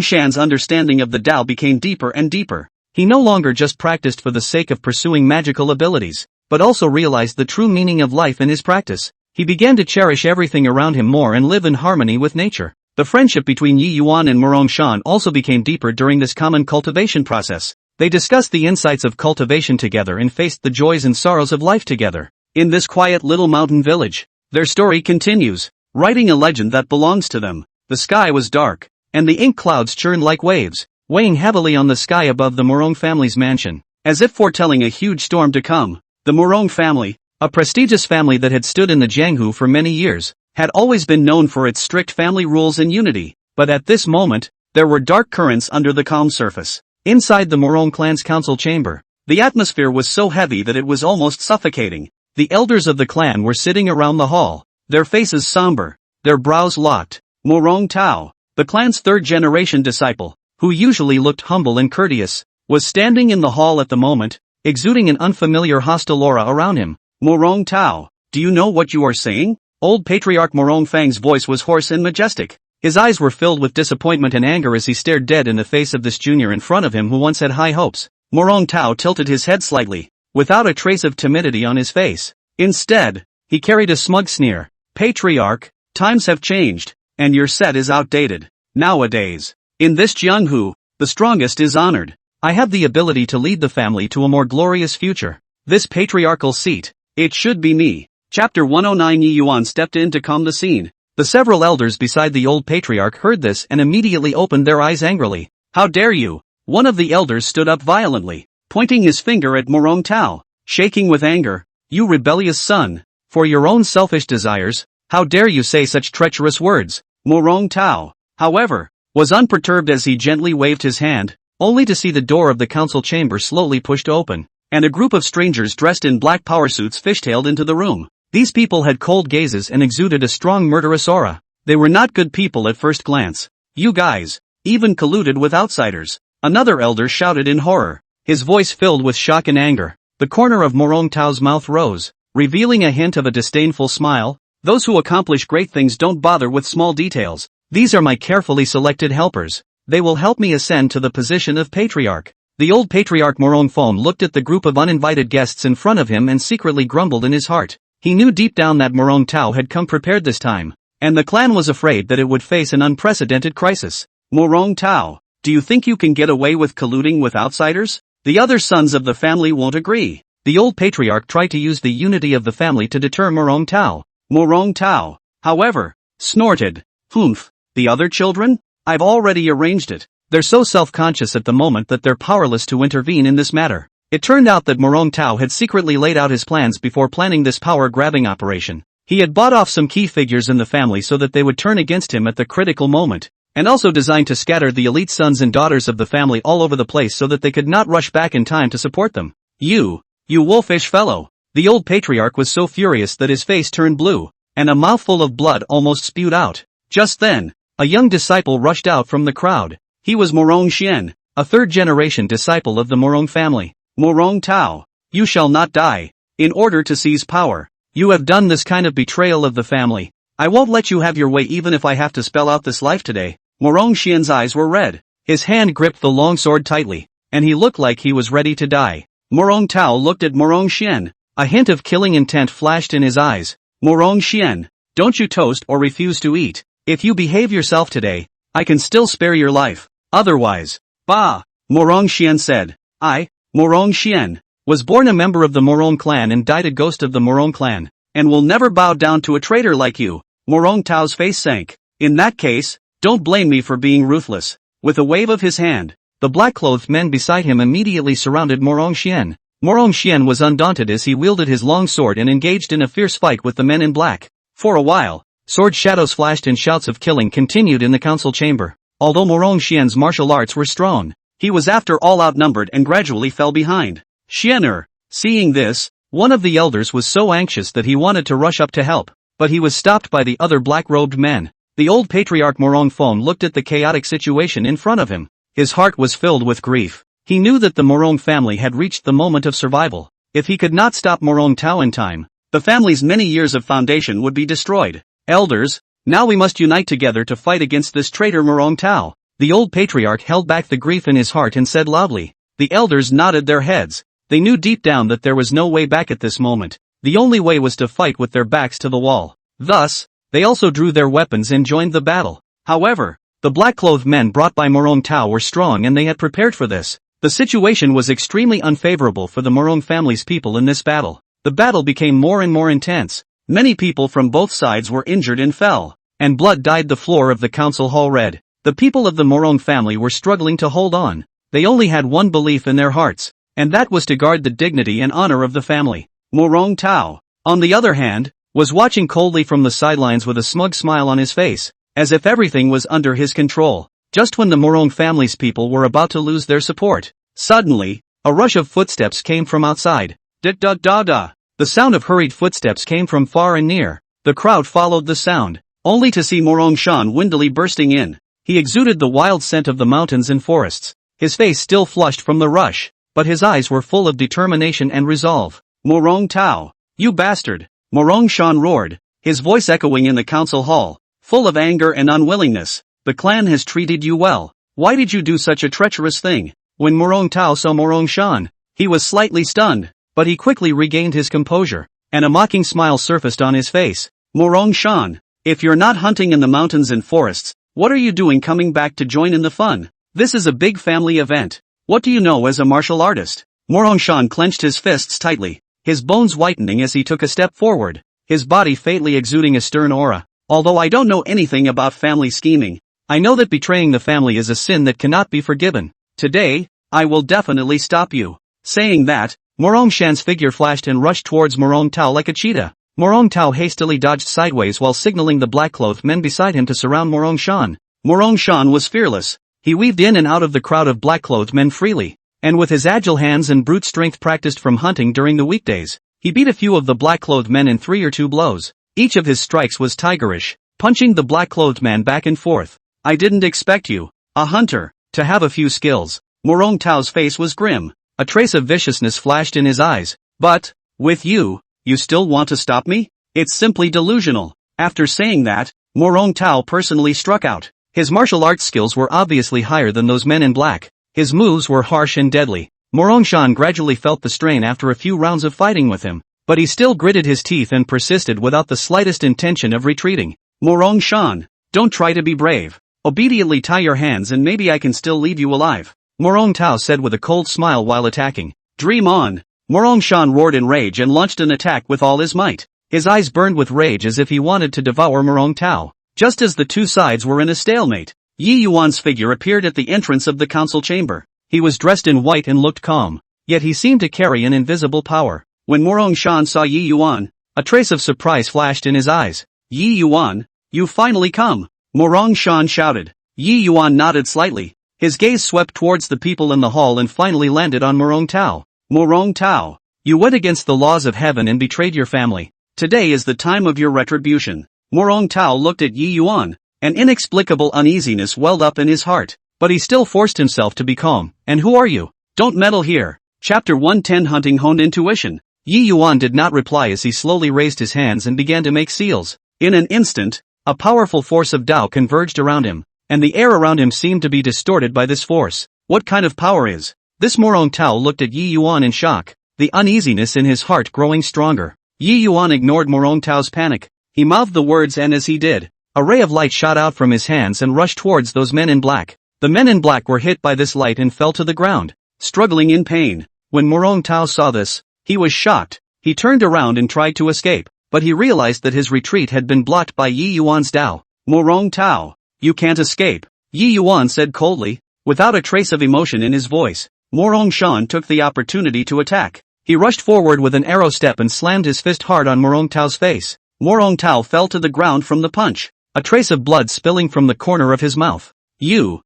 [SPEAKER 1] Shan's understanding of the Tao became deeper and deeper. He no longer just practiced for the sake of pursuing magical abilities, but also realized the true meaning of life in his practice. He began to cherish everything around him more and live in harmony with nature. The friendship between Yi Yuan and Shan also became deeper during this common cultivation process. They discussed the insights of cultivation together and faced the joys and sorrows of life together. In this quiet little mountain village, their story continues, writing a legend that belongs to them. The sky was dark, and the ink clouds churned like waves, weighing heavily on the sky above the Morong family's mansion, as if foretelling a huge storm to come. The Morong family, a prestigious family that had stood in the Jianghu for many years, had always been known for its strict family rules and unity, but at this moment, there were dark currents under the calm surface. Inside the Morong clan's council chamber, the atmosphere was so heavy that it was almost suffocating. The elders of the clan were sitting around the hall, their faces somber, their brows locked. Morong Tao, the clan's third-generation disciple, who usually looked humble and courteous, was standing in the hall at the moment, exuding an unfamiliar hostile aura around him. Morong Tao, do you know what you are saying? Old Patriarch Morong Fang's voice was hoarse and majestic. His eyes were filled with disappointment and anger as he stared dead in the face of this junior in front of him who once had high hopes. Morong Tao tilted his head slightly, without a trace of timidity on his face. Instead, he carried a smug sneer. Patriarch, times have changed, and your set is outdated. Nowadays, in this Jianghu, the strongest is honored. I have the ability to lead the family to a more glorious future. This patriarchal seat, it should be me. Chapter 109. Yi Yuan stepped in to calm the scene. The several elders beside the old patriarch heard this and immediately opened their eyes angrily. How dare you? One of the elders stood up violently, pointing his finger at Morong Tao. Shaking with anger, You rebellious son! For your own selfish desires, how dare you say such treacherous words? Morong Tao, however, was unperturbed as he gently waved his hand, only to see the door of the council chamber slowly pushed open, and a group of strangers dressed in black power suits fishtailed into the room. These people had cold gazes and exuded a strong murderous aura. They were not good people at first glance. You guys, even colluded with outsiders. Another elder shouted in horror, his voice filled with shock and anger. The corner of Morong Tao's mouth rose, revealing a hint of a disdainful smile. Those who accomplish great things don't bother with small details. These are my carefully selected helpers. They will help me ascend to the position of patriarch. The old patriarch Morong Phone looked at the group of uninvited guests in front of him and secretly grumbled in his heart. He knew deep down that Morong Tao had come prepared this time, and the clan was afraid that it would face an unprecedented crisis. Morong Tao, do you think you can get away with colluding with outsiders? The other sons of the family won't agree. The old patriarch tried to use the unity of the family to deter Morong Tao. Morong Tao, however, snorted, "Humph, the other children? I've already arranged it." They're so self-conscious at the moment that they're powerless to intervene in this matter. It turned out that Morong Tao had secretly laid out his plans before planning this power-grabbing operation. He had bought off some key figures in the family so that they would turn against him at the critical moment, and also designed to scatter the elite sons and daughters of the family all over the place so that they could not rush back in time to support them. You wolfish fellow! The old patriarch was so furious that his face turned blue, and a mouthful of blood almost spewed out. Just then, a young disciple rushed out from the crowd. He was Morong Xian, a third-generation disciple of the Morong family. Morong Tao, you shall not die. In order to seize power, you have done this kind of betrayal of the family. I won't let you have your way even if I have to spell out this life today. Morong Xian's eyes were red. His hand gripped the long sword tightly, and he looked like he was ready to die. Morong Tao looked at Morong Xian. A hint of killing intent flashed in his eyes. Morong Xian, don't you toast or refuse to eat. If you behave yourself today, I can still spare your life. Otherwise, bah! Morong Xian said. I, Morong Xian, was born a member of the Morong clan and died a ghost of the Morong clan, and will never bow down to a traitor like you. Morong Tao's face sank. In that case, don't blame me for being ruthless. With a wave of his hand, the black-clothed men beside him immediately surrounded Morong Xian. Morong Xian was undaunted as he wielded his long sword and engaged in a fierce fight with the men in black. For a while, sword shadows flashed and shouts of killing continued in the council chamber. Although Morong Xian's martial arts were strong, he was after all outnumbered and gradually fell behind. Xianer, seeing this, one of the elders was so anxious that he wanted to rush up to help, but he was stopped by the other black-robed men. The old patriarch Morong Phone looked at the chaotic situation in front of him. His heart was filled with grief. He knew that the Morong family had reached the moment of survival. If he could not stop Morong Tao in time, the family's many years of foundation would be destroyed. Elders, now we must unite together to fight against this traitor Morong Tao. The old patriarch held back the grief in his heart and said loudly. The elders nodded their heads. They knew deep down that there was no way back at this moment. The only way was to fight with their backs to the wall. Thus, they also drew their weapons and joined the battle. However, the black-clothed men brought by Morong Tao were strong and they had prepared for this. The situation was extremely unfavorable for the Morong family's people in this battle. The battle became more and more intense. Many people from both sides were injured and fell, and blood dyed the floor of the council hall red. The people of the Morong family were struggling to hold on. They only had one belief in their hearts, and that was to guard the dignity and honor of the family. Morong Tao, on the other hand, was watching coldly from the sidelines with a smug smile on his face, as if everything was under his control. Just when the Morong family's people were about to lose their support, suddenly, a rush of footsteps came from outside. Da-da-da-da. The sound of hurried footsteps came from far and near. The crowd followed the sound, only to see Morong Shan windily bursting in. He exuded the wild scent of the mountains and forests. His face still flushed from the rush, but his eyes were full of determination and resolve. Morong Tao, you bastard! Morong Shan roared, his voice echoing in the council hall, full of anger and unwillingness. The clan has treated you well. Why did you do such a treacherous thing? When Morong Tao saw Morong Shan, he was slightly stunned, but he quickly regained his composure, and a mocking smile surfaced on his face. Morong Shan, if you're not hunting in the mountains and forests, what are you doing coming back to join in the fun? This is a big family event. What do you know as a martial artist? Morong Shan clenched his fists tightly, his bones whitening as he took a step forward, his body faintly exuding a stern aura. Although I don't know anything about family scheming, I know that betraying the family is a sin that cannot be forgiven. Today, I will definitely stop you. Saying that, Morong Shan's figure flashed and rushed towards Morong Tao like a cheetah. Morong Tao hastily dodged sideways while signaling the black-clothed men beside him to surround Morong Shan. Morong Shan was fearless. He weaved in and out of the crowd of black-clothed men freely, and with his agile hands and brute strength practiced from hunting during the weekdays, he beat a few of the black-clothed men in 3 or 2 blows. Each of his strikes was tigerish, punching the black-clothed man back and forth. I didn't expect you, a hunter, to have a few skills. Morong Tao's face was grim. A trace of viciousness flashed in his eyes. But, with you, you still want to stop me? It's simply delusional. After saying that, Morong Tao personally struck out. His martial arts skills were obviously higher than those men in black. His moves were harsh and deadly. Morong Shan gradually felt the strain after a few rounds of fighting with him, but he still gritted his teeth and persisted without the slightest intention of retreating. Morong Shan, don't try to be brave. Obediently tie your hands and maybe I can still leave you alive, Morong Tao said with a cold smile while attacking. Dream on. Morong Shan roared in rage and launched an attack with all his might. His eyes burned with rage as if he wanted to devour Morong Tao. Just as the two sides were in a stalemate, Yi Yuan's figure appeared at the entrance of the council chamber. He was dressed in white and looked calm, yet he seemed to carry an invisible power. When Morong Shan saw Yi Yuan, a trace of surprise flashed in his eyes. Yi Yuan, you finally come, Morong Shan shouted. Yi Yuan nodded slightly. His gaze swept towards the people in the hall and finally landed on Morong Tao. Morong Tao, you went against the laws of heaven and betrayed your family. Today is the time of your retribution. Morong Tao looked at Yi Yuan. An inexplicable uneasiness welled up in his heart, but he still forced himself to be calm. And who are you? Don't meddle here. Chapter 110 Hunting Honed Intuition. Yi Yuan did not reply as he slowly raised his hands and began to make seals. In an instant, a powerful force of Tao converged around him, and the air around him seemed to be distorted by this force. What kind of power is this? Morong Tao looked at Yi Yuan in shock, the uneasiness in his heart growing stronger. Yi Yuan ignored Morong Tao's panic. He mouthed the words, and as he did, a ray of light shot out from his hands and rushed towards those men in black. The men in black were hit by this light and fell to the ground, struggling in pain. When Morong Tao saw this, he was shocked. He turned around and tried to escape, but he realized that his retreat had been blocked by Yi Yuan's Tao. Morong Tao, you can't escape, Yi Yuan said coldly, without a trace of emotion in his voice. Morong Shan took the opportunity to attack. He rushed forward with an arrow step and slammed his fist hard on Morong Tao's face. Morong Tao fell to the ground from the punch, a trace of blood spilling from the corner of his mouth. You.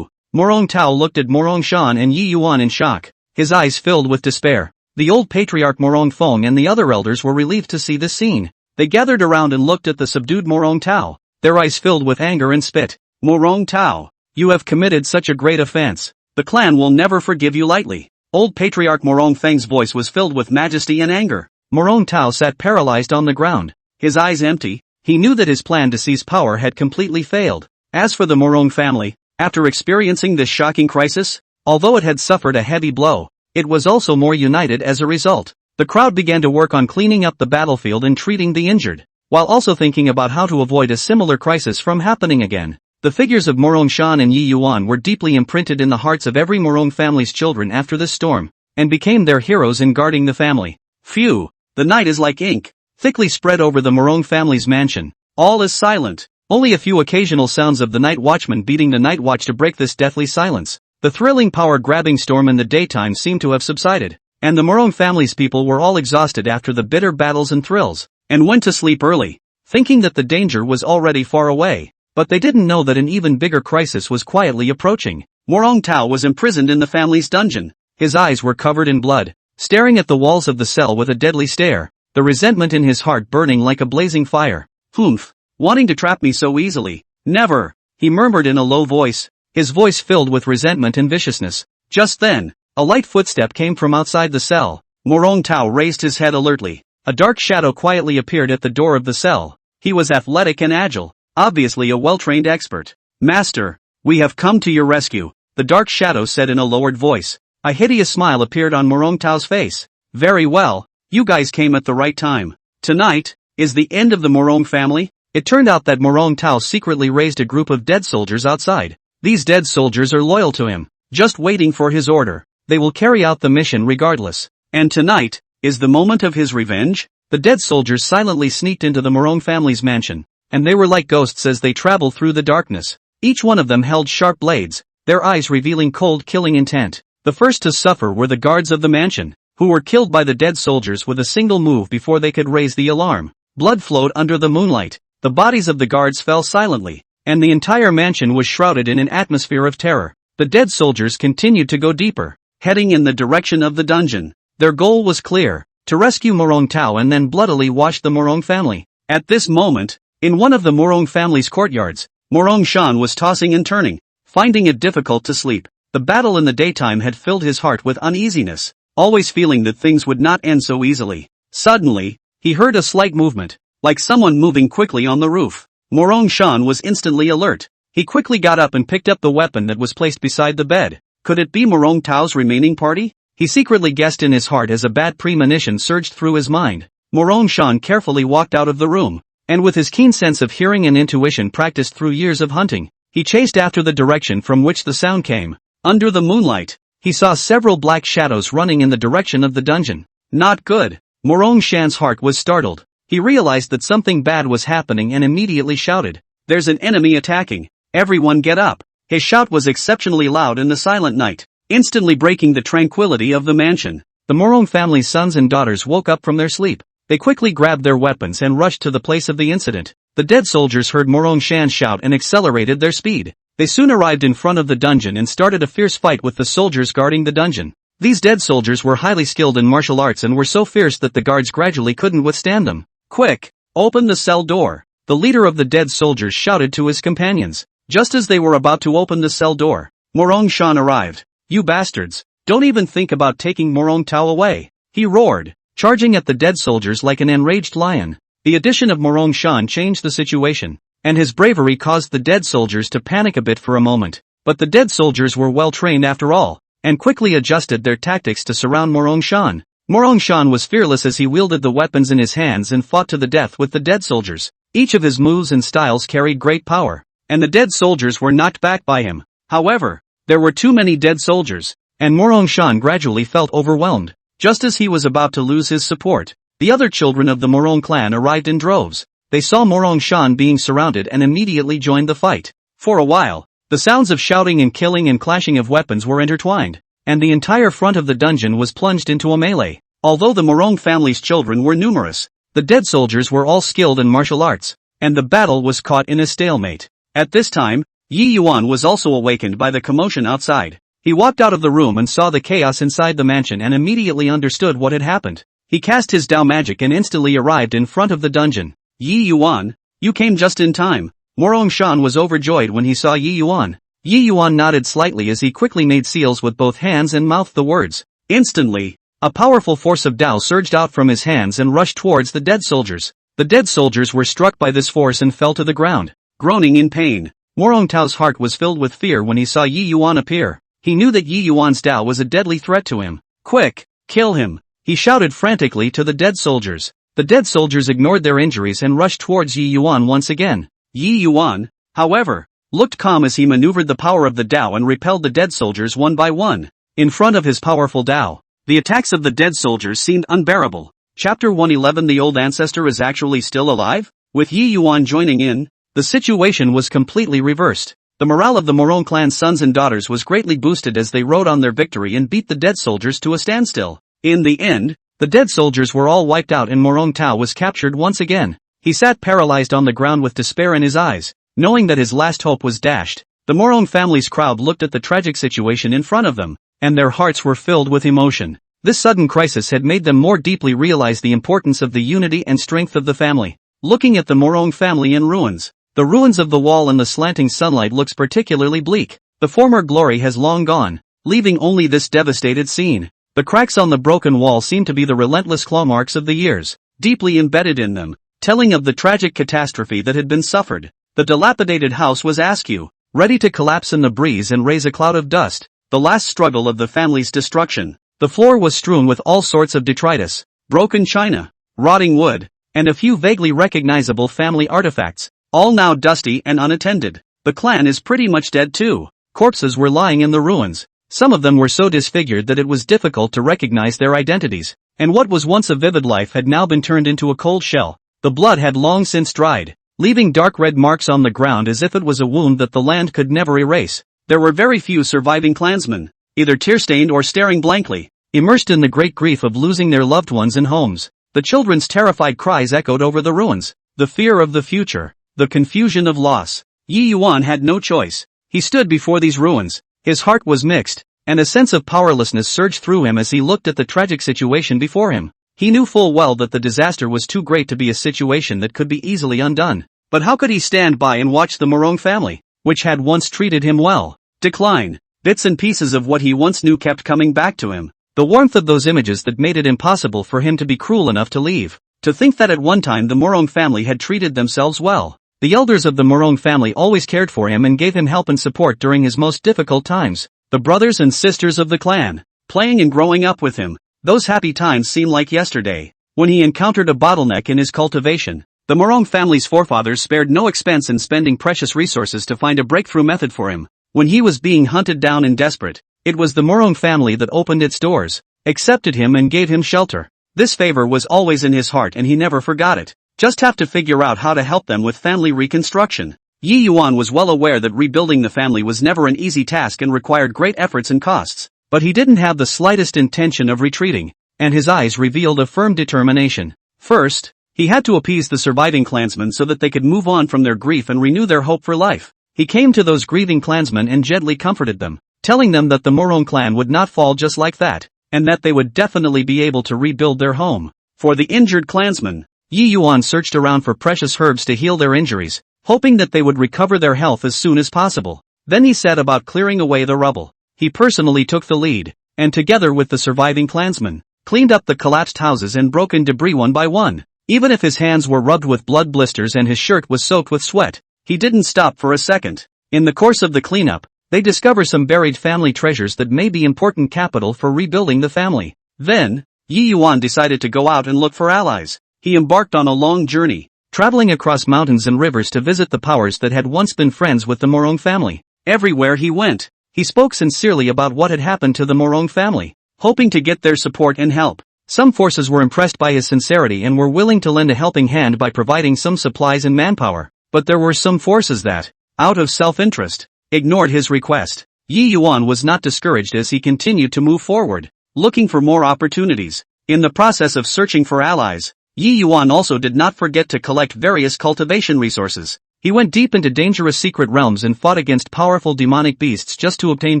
[SPEAKER 1] Morong Tao looked at Morong Shan and Yi Yuan in shock, his eyes filled with despair. The old patriarch Morong Feng and the other elders were relieved to see this scene. They gathered around and looked at the subdued Morong Tao, their eyes filled with anger and spit. Morong Tao, you have committed such a great offense. The clan will never forgive you lightly. Old patriarch Morong Feng's voice was filled with majesty and anger. Morong Tao sat paralyzed on the ground, his eyes empty. He knew that his plan to seize power had completely failed. As for the Morong family, after experiencing this shocking crisis, although it had suffered a heavy blow, it was also more united as a result. The crowd began to work on cleaning up the battlefield and treating the injured, while also thinking about how to avoid a similar crisis from happening again. The figures of Morong Shan and Yi Yuan were deeply imprinted in the hearts of every Morong family's children after this storm, and became their heroes in guarding the family. Phew, the night is like ink, thickly spread over the Morong family's mansion. All is silent. Only a few occasional sounds of the night watchman beating the night watch to break this deathly silence. The thrilling power-grabbing storm in the daytime seemed to have subsided, and the Morong family's people were all exhausted after the bitter battles and thrills, and went to sleep early, thinking that the danger was already far away. But they didn't know that an even bigger crisis was quietly approaching. Morong Tao was imprisoned in the family's dungeon. His eyes were covered in blood, staring at the walls of the cell with a deadly stare, the resentment in his heart burning like a blazing fire. Humph, wanting to trap me so easily. Never, he murmured in a low voice, his voice filled with resentment and viciousness. Just then, a light footstep came from outside the cell. Morong Tao raised his head alertly. A dark shadow quietly appeared at the door of the cell. He was athletic and agile, obviously a well-trained expert. Master, we have come to your rescue, the dark shadow said in a lowered voice. A hideous smile appeared on Morong Tao's face. Very well, you guys came at the right time. Tonight is the end of the Morong family. It turned out that Morong Tao secretly raised a group of dead soldiers outside. These dead soldiers are loyal to him, just waiting for his order. They will carry out the mission regardless. And tonight is the moment of his revenge. The dead soldiers silently sneaked into the Morong family's mansion, and they were like ghosts as they traveled through the darkness. Each one of them held sharp blades, their eyes revealing cold killing intent. The first to suffer were the guards of the mansion. who were killed by the dead soldiers with a single move before they could raise the alarm. Blood flowed under the moonlight, the bodies of the guards fell silently, and the entire mansion was shrouded in an atmosphere of terror. The dead soldiers continued to go deeper, heading in the direction of the dungeon. Their goal was clear, to rescue Morong Tao and then bloodily wash the Morong family. At this moment, in one of the Morong family's courtyards, Morong Shan was tossing and turning, finding it difficult to sleep. The battle in the daytime had filled his heart with uneasiness, always feeling that things would not end so easily. Suddenly, he heard a slight movement, like someone moving quickly on the roof. Morong Shan was instantly alert. He quickly got up and picked up the weapon that was placed beside the bed. Could it be Morong Tao's remaining party? He secretly guessed in his heart as a bad premonition surged through his mind. Morong Shan carefully walked out of the room, and with his keen sense of hearing and intuition practiced through years of hunting, he chased after the direction from which the sound came. Under the moonlight, he saw several black shadows running in the direction of the dungeon. Not good. Morong Shan's heart was startled. He realized that something bad was happening and immediately shouted, "There's an enemy attacking! Everyone get up!" His shout was exceptionally loud in the silent night, instantly breaking the tranquility of the mansion. The Morong family's sons and daughters woke up from their sleep. They quickly grabbed their weapons and rushed to the place of the incident. The dead soldiers heard Morong Shan shout and accelerated their speed. They soon arrived in front of the dungeon and started a fierce fight with the soldiers guarding the dungeon. These dead soldiers were highly skilled in martial arts and were so fierce that the guards gradually couldn't withstand them. "Quick! Open the cell door!" The leader of the dead soldiers shouted to his companions. Just as they were about to open the cell door, Morong Shan arrived. "You bastards! Don't even think about taking Morong Tao away!" he roared, charging at the dead soldiers like an enraged lion. The addition of Morong Shan changed the situation, and his bravery caused the dead soldiers to panic a bit for a moment. But the dead soldiers were well trained after all, and quickly adjusted their tactics to surround Morong Shan. Morong Shan was fearless as he wielded the weapons in his hands and fought to the death with the dead soldiers. Each of his moves and styles carried great power, and the dead soldiers were knocked back by him. However, there were too many dead soldiers, and Morong Shan gradually felt overwhelmed. Just as he was about to lose his support, the other children of the Morong clan arrived in droves. They saw Morong Shan being surrounded and immediately joined the fight. For a while, the sounds of shouting and killing and clashing of weapons were intertwined, and the entire front of the dungeon was plunged into a melee. Although the Morong family's children were numerous, the dead soldiers were all skilled in martial arts, and the battle was caught in a stalemate. At this time, Yi Yuan was also awakened by the commotion outside. He walked out of the room and saw the chaos inside the mansion and immediately understood what had happened. He cast his Dao magic and instantly arrived in front of the dungeon. "Yi Yuan, you came just in time." Morong Shan was overjoyed when he saw Yi Yuan. Yi Yuan nodded slightly as he quickly made seals with both hands and mouthed the words. Instantly, a powerful force of Dao surged out from his hands and rushed towards the dead soldiers. The dead soldiers were struck by this force and fell to the ground, groaning in pain. Morong Tao's heart was filled with fear when he saw Yi Yuan appear. He knew that Yi Yuan's Dao was a deadly threat to him. "Quick, kill him!" he shouted frantically to the dead soldiers. The dead soldiers ignored their injuries and rushed towards Yi Yuan once again. Yi Yuan, however, looked calm as he maneuvered the power of the Dao and repelled the dead soldiers one by one. In front of his powerful Dao, the attacks of the dead soldiers seemed unbearable. Chapter 111. The old ancestor is actually still alive? With Yi Yuan joining in, the situation was completely reversed. The morale of the Morong clan's sons and daughters was greatly boosted as they rode on their victory and beat the dead soldiers to a standstill. In the end, the dead soldiers were all wiped out and Morong Tao was captured once again. He sat paralyzed on the ground with despair in his eyes, knowing that his last hope was dashed. The Morong family's crowd looked at the tragic situation in front of them, and their hearts were filled with emotion. This sudden crisis had made them more deeply realize the importance of the unity and strength of the family. Looking at the Morong family in ruins, the ruins of the wall and the slanting sunlight looks particularly bleak. The former glory has long gone, leaving only this devastated scene. The cracks on the broken wall seem to be the relentless claw marks of the years, deeply embedded in them, telling of the tragic catastrophe that had been suffered. The dilapidated house was askew, ready to collapse in the breeze and raise a cloud of dust, the last struggle of the family's destruction. The floor was strewn with all sorts of detritus, broken china, rotting wood, and a few vaguely recognizable family artifacts, all now dusty and unattended. The clan is pretty much dead too. Corpses were lying in the ruins. Some of them were so disfigured that it was difficult to recognize their identities, and what was once a vivid life had now been turned into a cold shell. The blood had long since dried, leaving dark red marks on the ground as if it was a wound that the land could never erase. There were very few surviving clansmen, either tear-stained or staring blankly. immersed in the great grief of losing their loved ones and homes. The children's terrified cries echoed over the ruins, the fear of the future, the confusion of loss. Yi Yuan had no choice. He stood before these ruins. His heart was mixed, and a sense of powerlessness surged through him as he looked at the tragic situation before him. He knew full well that the disaster was too great to be a situation that could be easily undone. But how could he stand by and watch the Morong family, which had once treated him well, decline? Bits and pieces of what he once knew kept coming back to him. The warmth of those images that made it impossible for him to be cruel enough to leave. To think that at one time the Morong family had treated themselves well. The elders of the Morong family always cared for him and gave him help and support during his most difficult times. The brothers and sisters of the clan, playing and growing up with him. Those happy times seem like yesterday. When he encountered a bottleneck in his cultivation, the Morong family's forefathers spared no expense in spending precious resources to find a breakthrough method for him. When he was being hunted down and desperate, it was the Morong family that opened its doors, accepted him and gave him shelter. This favor was always in his heart and he never forgot it. Just have to figure out how to help them with family reconstruction. Yi Yuan was well aware that rebuilding the family was never an easy task and required great efforts and costs, but he didn't have the slightest intention of retreating, and his eyes revealed a firm determination. First, he had to appease the surviving clansmen so that they could move on from their grief and renew their hope for life. He came to those grieving clansmen and gently comforted them, telling them that the Morong clan would not fall just like that, and that they would definitely be able to rebuild their home. For the injured clansmen, Yi Yuan searched around for precious herbs to heal their injuries, hoping that they would recover their health as soon as possible. Then he set about clearing away the rubble. He personally took the lead, and together with the surviving clansmen, cleaned up the collapsed houses and broken debris one by one. Even if his hands were rubbed with blood blisters and his shirt was soaked with sweat, he didn't stop for a second. In the course of the cleanup, they discover some buried family treasures that may be important capital for rebuilding the family. Then, Yi Yuan decided to go out and look for allies. He embarked on a long journey, traveling across mountains and rivers to visit the powers that had once been friends with the Morong family. Everywhere he went, he spoke sincerely about what had happened to the Morong family, hoping to get their support and help. Some forces were impressed by his sincerity and were willing to lend a helping hand by providing some supplies and manpower, but there were some forces that, out of self-interest, ignored his request. Yi Yuan was not discouraged as he continued to move forward, looking for more opportunities. In the process of searching for allies, Yi Yuan also did not forget to collect various cultivation resources. He went deep into dangerous secret realms and fought against powerful demonic beasts just to obtain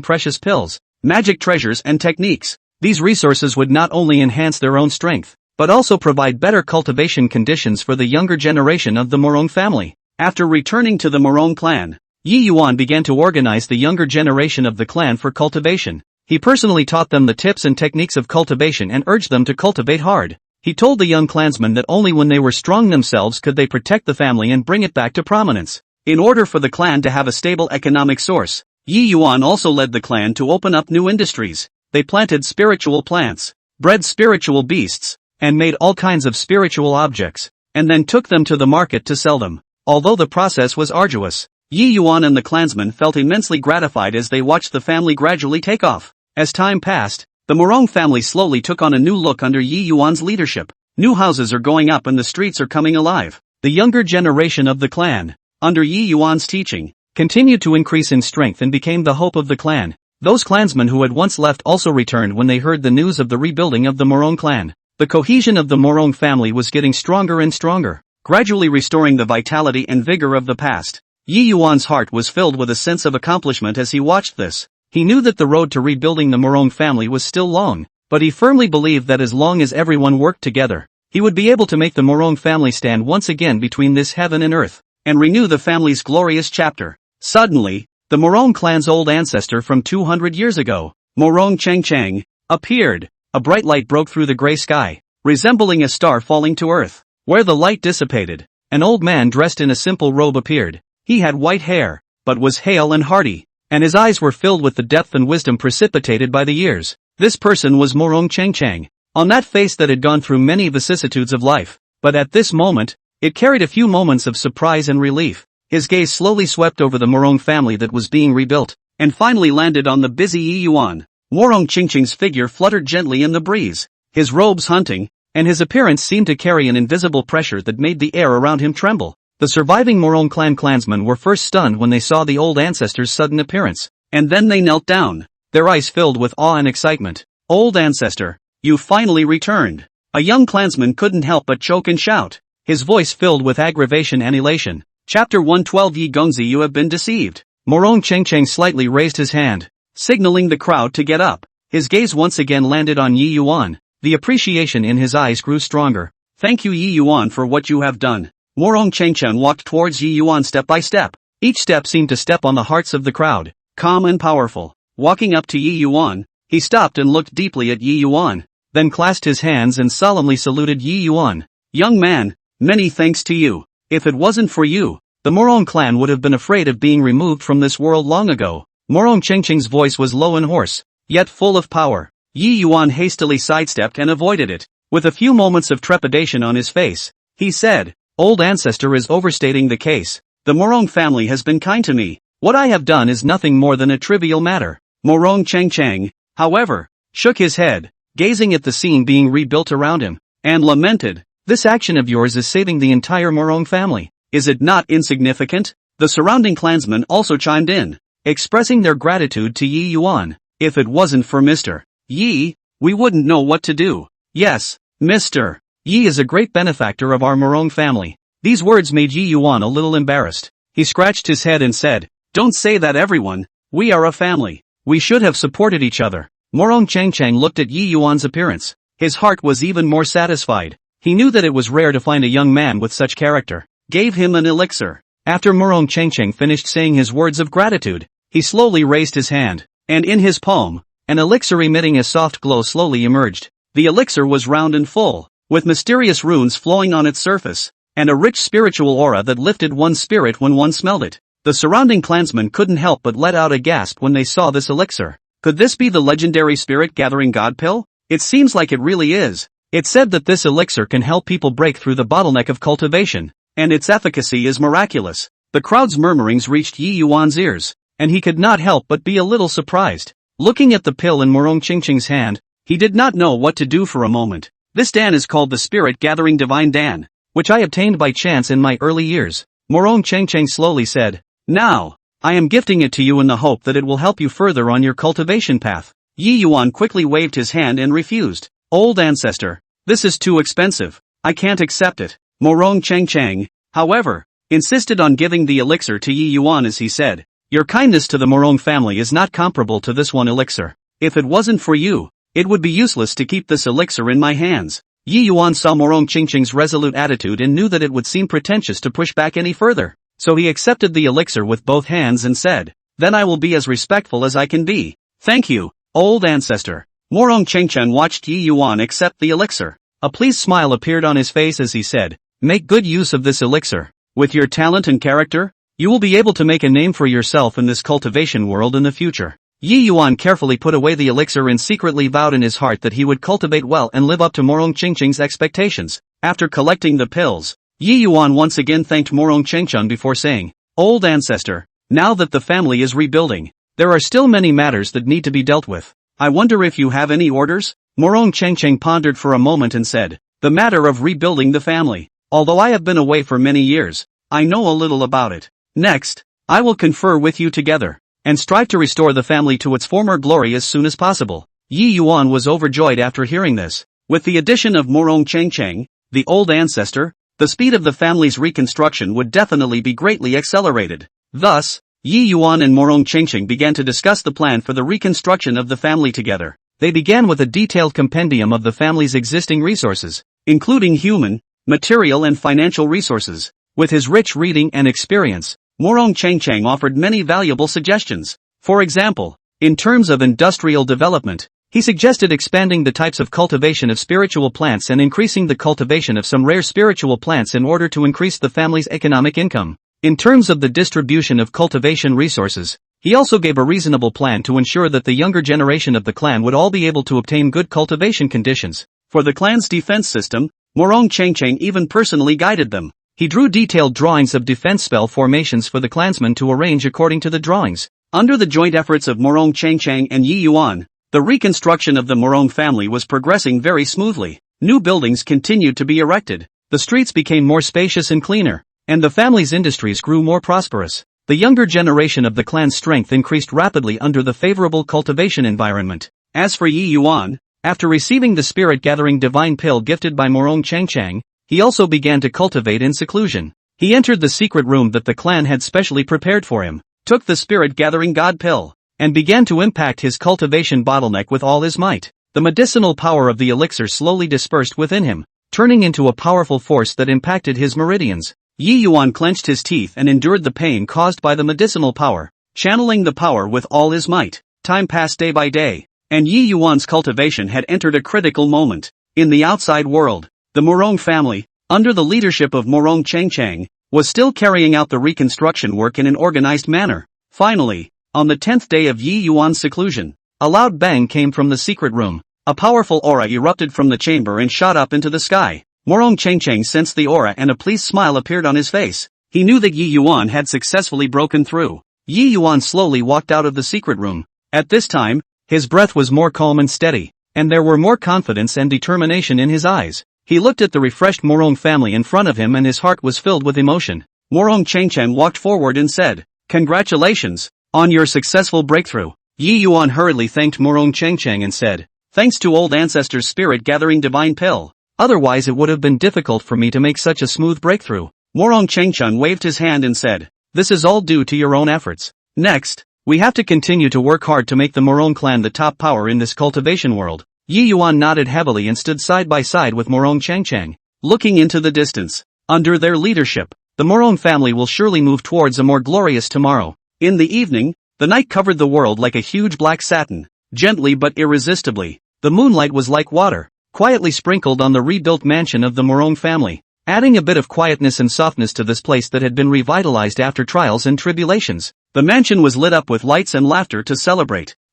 [SPEAKER 1] precious pills, magic treasures and techniques. These resources would not only enhance their own strength, but also provide better cultivation conditions for the younger generation of the Morong family. After returning to the Morong clan, Yi Yuan began to organize the younger generation of the clan for cultivation. He personally taught them the tips and techniques of cultivation and urged them to cultivate hard. He told the young clansmen that only when they were strong themselves could they protect the family and bring it back to prominence. In order for the clan to have a stable economic source, Yi Yuan also led the clan to open up new industries. They planted spiritual plants, bred spiritual beasts, and made all kinds of spiritual objects, and then took them to the market to sell them. Although the process was arduous, Yi Yuan and the clansmen felt immensely gratified as they watched the family gradually take off. As time passed, the Morong family slowly took on a new look under Yi Yuan's leadership. New houses are going up and the streets are coming alive. The younger generation of the clan, under Yi Yuan's teaching, continued to increase in strength and became the hope of the clan. Those clansmen who had once left also returned when they heard the news of the rebuilding of the Morong clan. The cohesion of the Morong family was getting stronger and stronger, gradually restoring the vitality and vigor of the past. Yi Yuan's heart was filled with a sense of accomplishment as he watched this. He knew that the road to rebuilding the Morong family was still long, but he firmly believed that as long as everyone worked together, he would be able to make the Morong family stand once again between this heaven and earth, and renew the family's glorious chapter. Suddenly, the Morong clan's old ancestor from 200 years ago, Morong Cheng, appeared. A bright light broke through the gray sky, resembling a star falling to earth. Where the light dissipated, an old man dressed in a simple robe appeared. He had white hair, but was hale and hearty, and his eyes were filled with the depth and wisdom precipitated by the years. This person was Morong Cheng. On that face that had gone through many vicissitudes of life, but at this moment, it carried a few moments of surprise and relief. His gaze slowly swept over the Morong family that was being rebuilt, and finally landed on the busy Yi Yuan. Morong Cheng's figure fluttered gently in the breeze, his robes hunting, and his appearance seemed to carry an invisible pressure that made the air around him tremble. The surviving Morong clan clansmen were first stunned when they saw the old ancestor's sudden appearance, and then they knelt down, their eyes filled with awe and excitement. Old ancestor, you finally returned. A young clansman couldn't help but choke and shout, his voice filled with aggravation and elation. Chapter 112 Yi Gongzi, you have been deceived. Morong Chengcheng slightly raised his hand, signaling the crowd to get up. His gaze once again landed on Yi Yuan. The appreciation in his eyes grew stronger. Thank you Yi Yuan for what you have done. Morong Chengcheng walked towards Yi Yuan step by step. Each step seemed to step on the hearts of the crowd. Calm and powerful. Walking up to Yi Yuan, he stopped and looked deeply at Yi Yuan, then clasped his hands and solemnly saluted Yi Yuan. Young man, many thanks to you. If it wasn't for you, the Morong clan would have been afraid of being removed from this world long ago. Morong Chengcheng's voice was low and hoarse, yet full of power. Yi Yuan hastily sidestepped and avoided it. With a few moments of trepidation on his face, he said, Old ancestor is overstating the case. The Morong family has been kind to me. What I have done is nothing more than a trivial matter. Morong Chengcheng, however, shook his head, gazing at the scene being rebuilt around him, and lamented, this action of yours is saving the entire Morong family. Is it not insignificant? The surrounding clansmen also chimed in, expressing their gratitude to Yi Yuan. If it wasn't for Mr. Yi, we wouldn't know what to do. Yes, Mr. Yi is a great benefactor of our Morong family. These words made Yi Yuan a little embarrassed. He scratched his head and said, don't say that everyone. We are a family. We should have supported each other. Morong Chengcheng looked at Yi Yuan's appearance. His heart was even more satisfied. He knew that it was rare to find a young man with such character. Gave him an elixir. After Morong Chengcheng finished saying his words of gratitude, he slowly raised his hand, and in his palm, an elixir emitting a soft glow slowly emerged. The elixir was round and full, with mysterious runes flowing on its surface, and a rich spiritual aura that lifted one's spirit when one smelled it. The surrounding clansmen couldn't help but let out a gasp when they saw this elixir. Could this be the legendary spirit-gathering god pill? It seems like it really is. It's said that this elixir can help people break through the bottleneck of cultivation, and its efficacy is miraculous. The crowd's murmurings reached Yi Yuan's ears, and he could not help but be a little surprised. Looking at the pill in Morong Chengcheng's hand, he did not know what to do for a moment. This Dan is called the spirit-gathering divine Dan, which I obtained by chance in my early years. Morong Chengcheng slowly said, now, I am gifting it to you in the hope that it will help you further on your cultivation path. Yi Yuan quickly waved his hand and refused. Old ancestor, this is too expensive. I can't accept it. Morong Chengcheng, however, insisted on giving the elixir to Yi Yuan as he said, your kindness to the Morong family is not comparable to this one elixir. If it wasn't for you, it would be useless to keep this elixir in my hands. Yi Yuan saw Morong Chengcheng's resolute attitude and knew that it would seem pretentious to push back any further. So he accepted the elixir with both hands and said, then I will be as respectful as I can be. Thank you, old ancestor. Morong Chengcheng watched Yi Yuan accept the elixir. A pleased smile appeared on his face as he said, make good use of this elixir. With your talent and character, you will be able to make a name for yourself in this cultivation world in the future. Yi Yuan carefully put away the elixir and secretly vowed in his heart that he would cultivate well and live up to Morong Chengcheng's expectations. After collecting the pills, Yi Yuan once again thanked Morong Chengcheng before saying, old ancestor, now that the family is rebuilding, there are still many matters that need to be dealt with. I wonder if you have any orders? Morong Chengcheng pondered for a moment and said, the matter of rebuilding the family. Although I have been away for many years, I know a little about it. Next, I will confer with you together, and strive to restore the family to its former glory as soon as possible. Yi Yuan was overjoyed after hearing this. With the addition of Morong Chengcheng, the old ancestor, the speed of the family's reconstruction would definitely be greatly accelerated. Thus, Yi Yuan and Morong Chengcheng began to discuss the plan for the reconstruction of the family together. They began with a detailed compendium of the family's existing resources, including human, material and financial resources. With his rich reading and experience, Morong Chengcheng offered many valuable suggestions. For example, in terms of industrial development, he suggested expanding the types of cultivation of spiritual plants and increasing the cultivation of some rare spiritual plants in order to increase the family's economic income. In terms of the distribution of cultivation resources, he also gave a reasonable plan to ensure that the younger generation of the clan would all be able to obtain good cultivation conditions. For the clan's defense system, Morong Chengcheng even personally guided them. He drew detailed drawings of defense spell formations for the clansmen to arrange according to the drawings. Under the joint efforts of Morong Chengcheng and Yi Yuan, the reconstruction of the Morong family was progressing very smoothly. New buildings continued to be erected, the streets became more spacious and cleaner, and the family's industries grew more prosperous. The younger generation of the clan's strength increased rapidly under the favorable cultivation environment. As for Yi Yuan, after receiving the spirit-gathering divine pill gifted by Morong Changchang, he also began to cultivate in seclusion. He entered the secret room that the clan had specially prepared for him, took the spirit-gathering god pill, and began to impact his cultivation bottleneck with all his might. The medicinal power of the elixir slowly dispersed within him, turning into a powerful force that impacted his meridians. Yi Yuan clenched his teeth and endured the pain caused by the medicinal power, channeling the power with all his might. Time passed day by day, and Yi Yuan's cultivation had entered a critical moment. In the outside world, the Morong family, under the leadership of Morong Changchang, was still carrying out the reconstruction work in an organized manner. Finally, on the 10th day of Yi Yuan's seclusion, a loud bang came from the secret room. A powerful aura erupted from the chamber and shot up into the sky. Morong Changchang sensed the aura and a pleased smile appeared on his face. He knew that Yi Yuan had successfully broken through. Yi Yuan slowly walked out of the secret room. At this time, his breath was more calm and steady, and there were more confidence and determination in his eyes. He looked at the refreshed Morong family in front of him and his heart was filled with emotion. Morong Changchang walked forward and said, "Congratulations on your successful breakthrough." Yi Yuan hurriedly thanked Morong Changchang and said, "Thanks to old ancestors' spirit-gathering divine pill. Otherwise it would have been difficult for me to make such a smooth breakthrough." Morong Changchang waved his hand and said, "This is all due to your own efforts. Next, we have to continue to work hard to make the Morong clan the top power in this cultivation world." Yi Yuan nodded heavily and stood side by side with Morong Changchang, looking into the distance. Under their leadership, the Morong family will surely move towards a more glorious tomorrow. In the evening, the night covered the world like a huge black satin, gently but irresistibly. The moonlight was like water, quietly sprinkled on the rebuilt mansion of the Morong family, adding a bit of quietness and softness to this place that had been revitalized after trials and tribulations. The mansion was lit up with lights and laughter to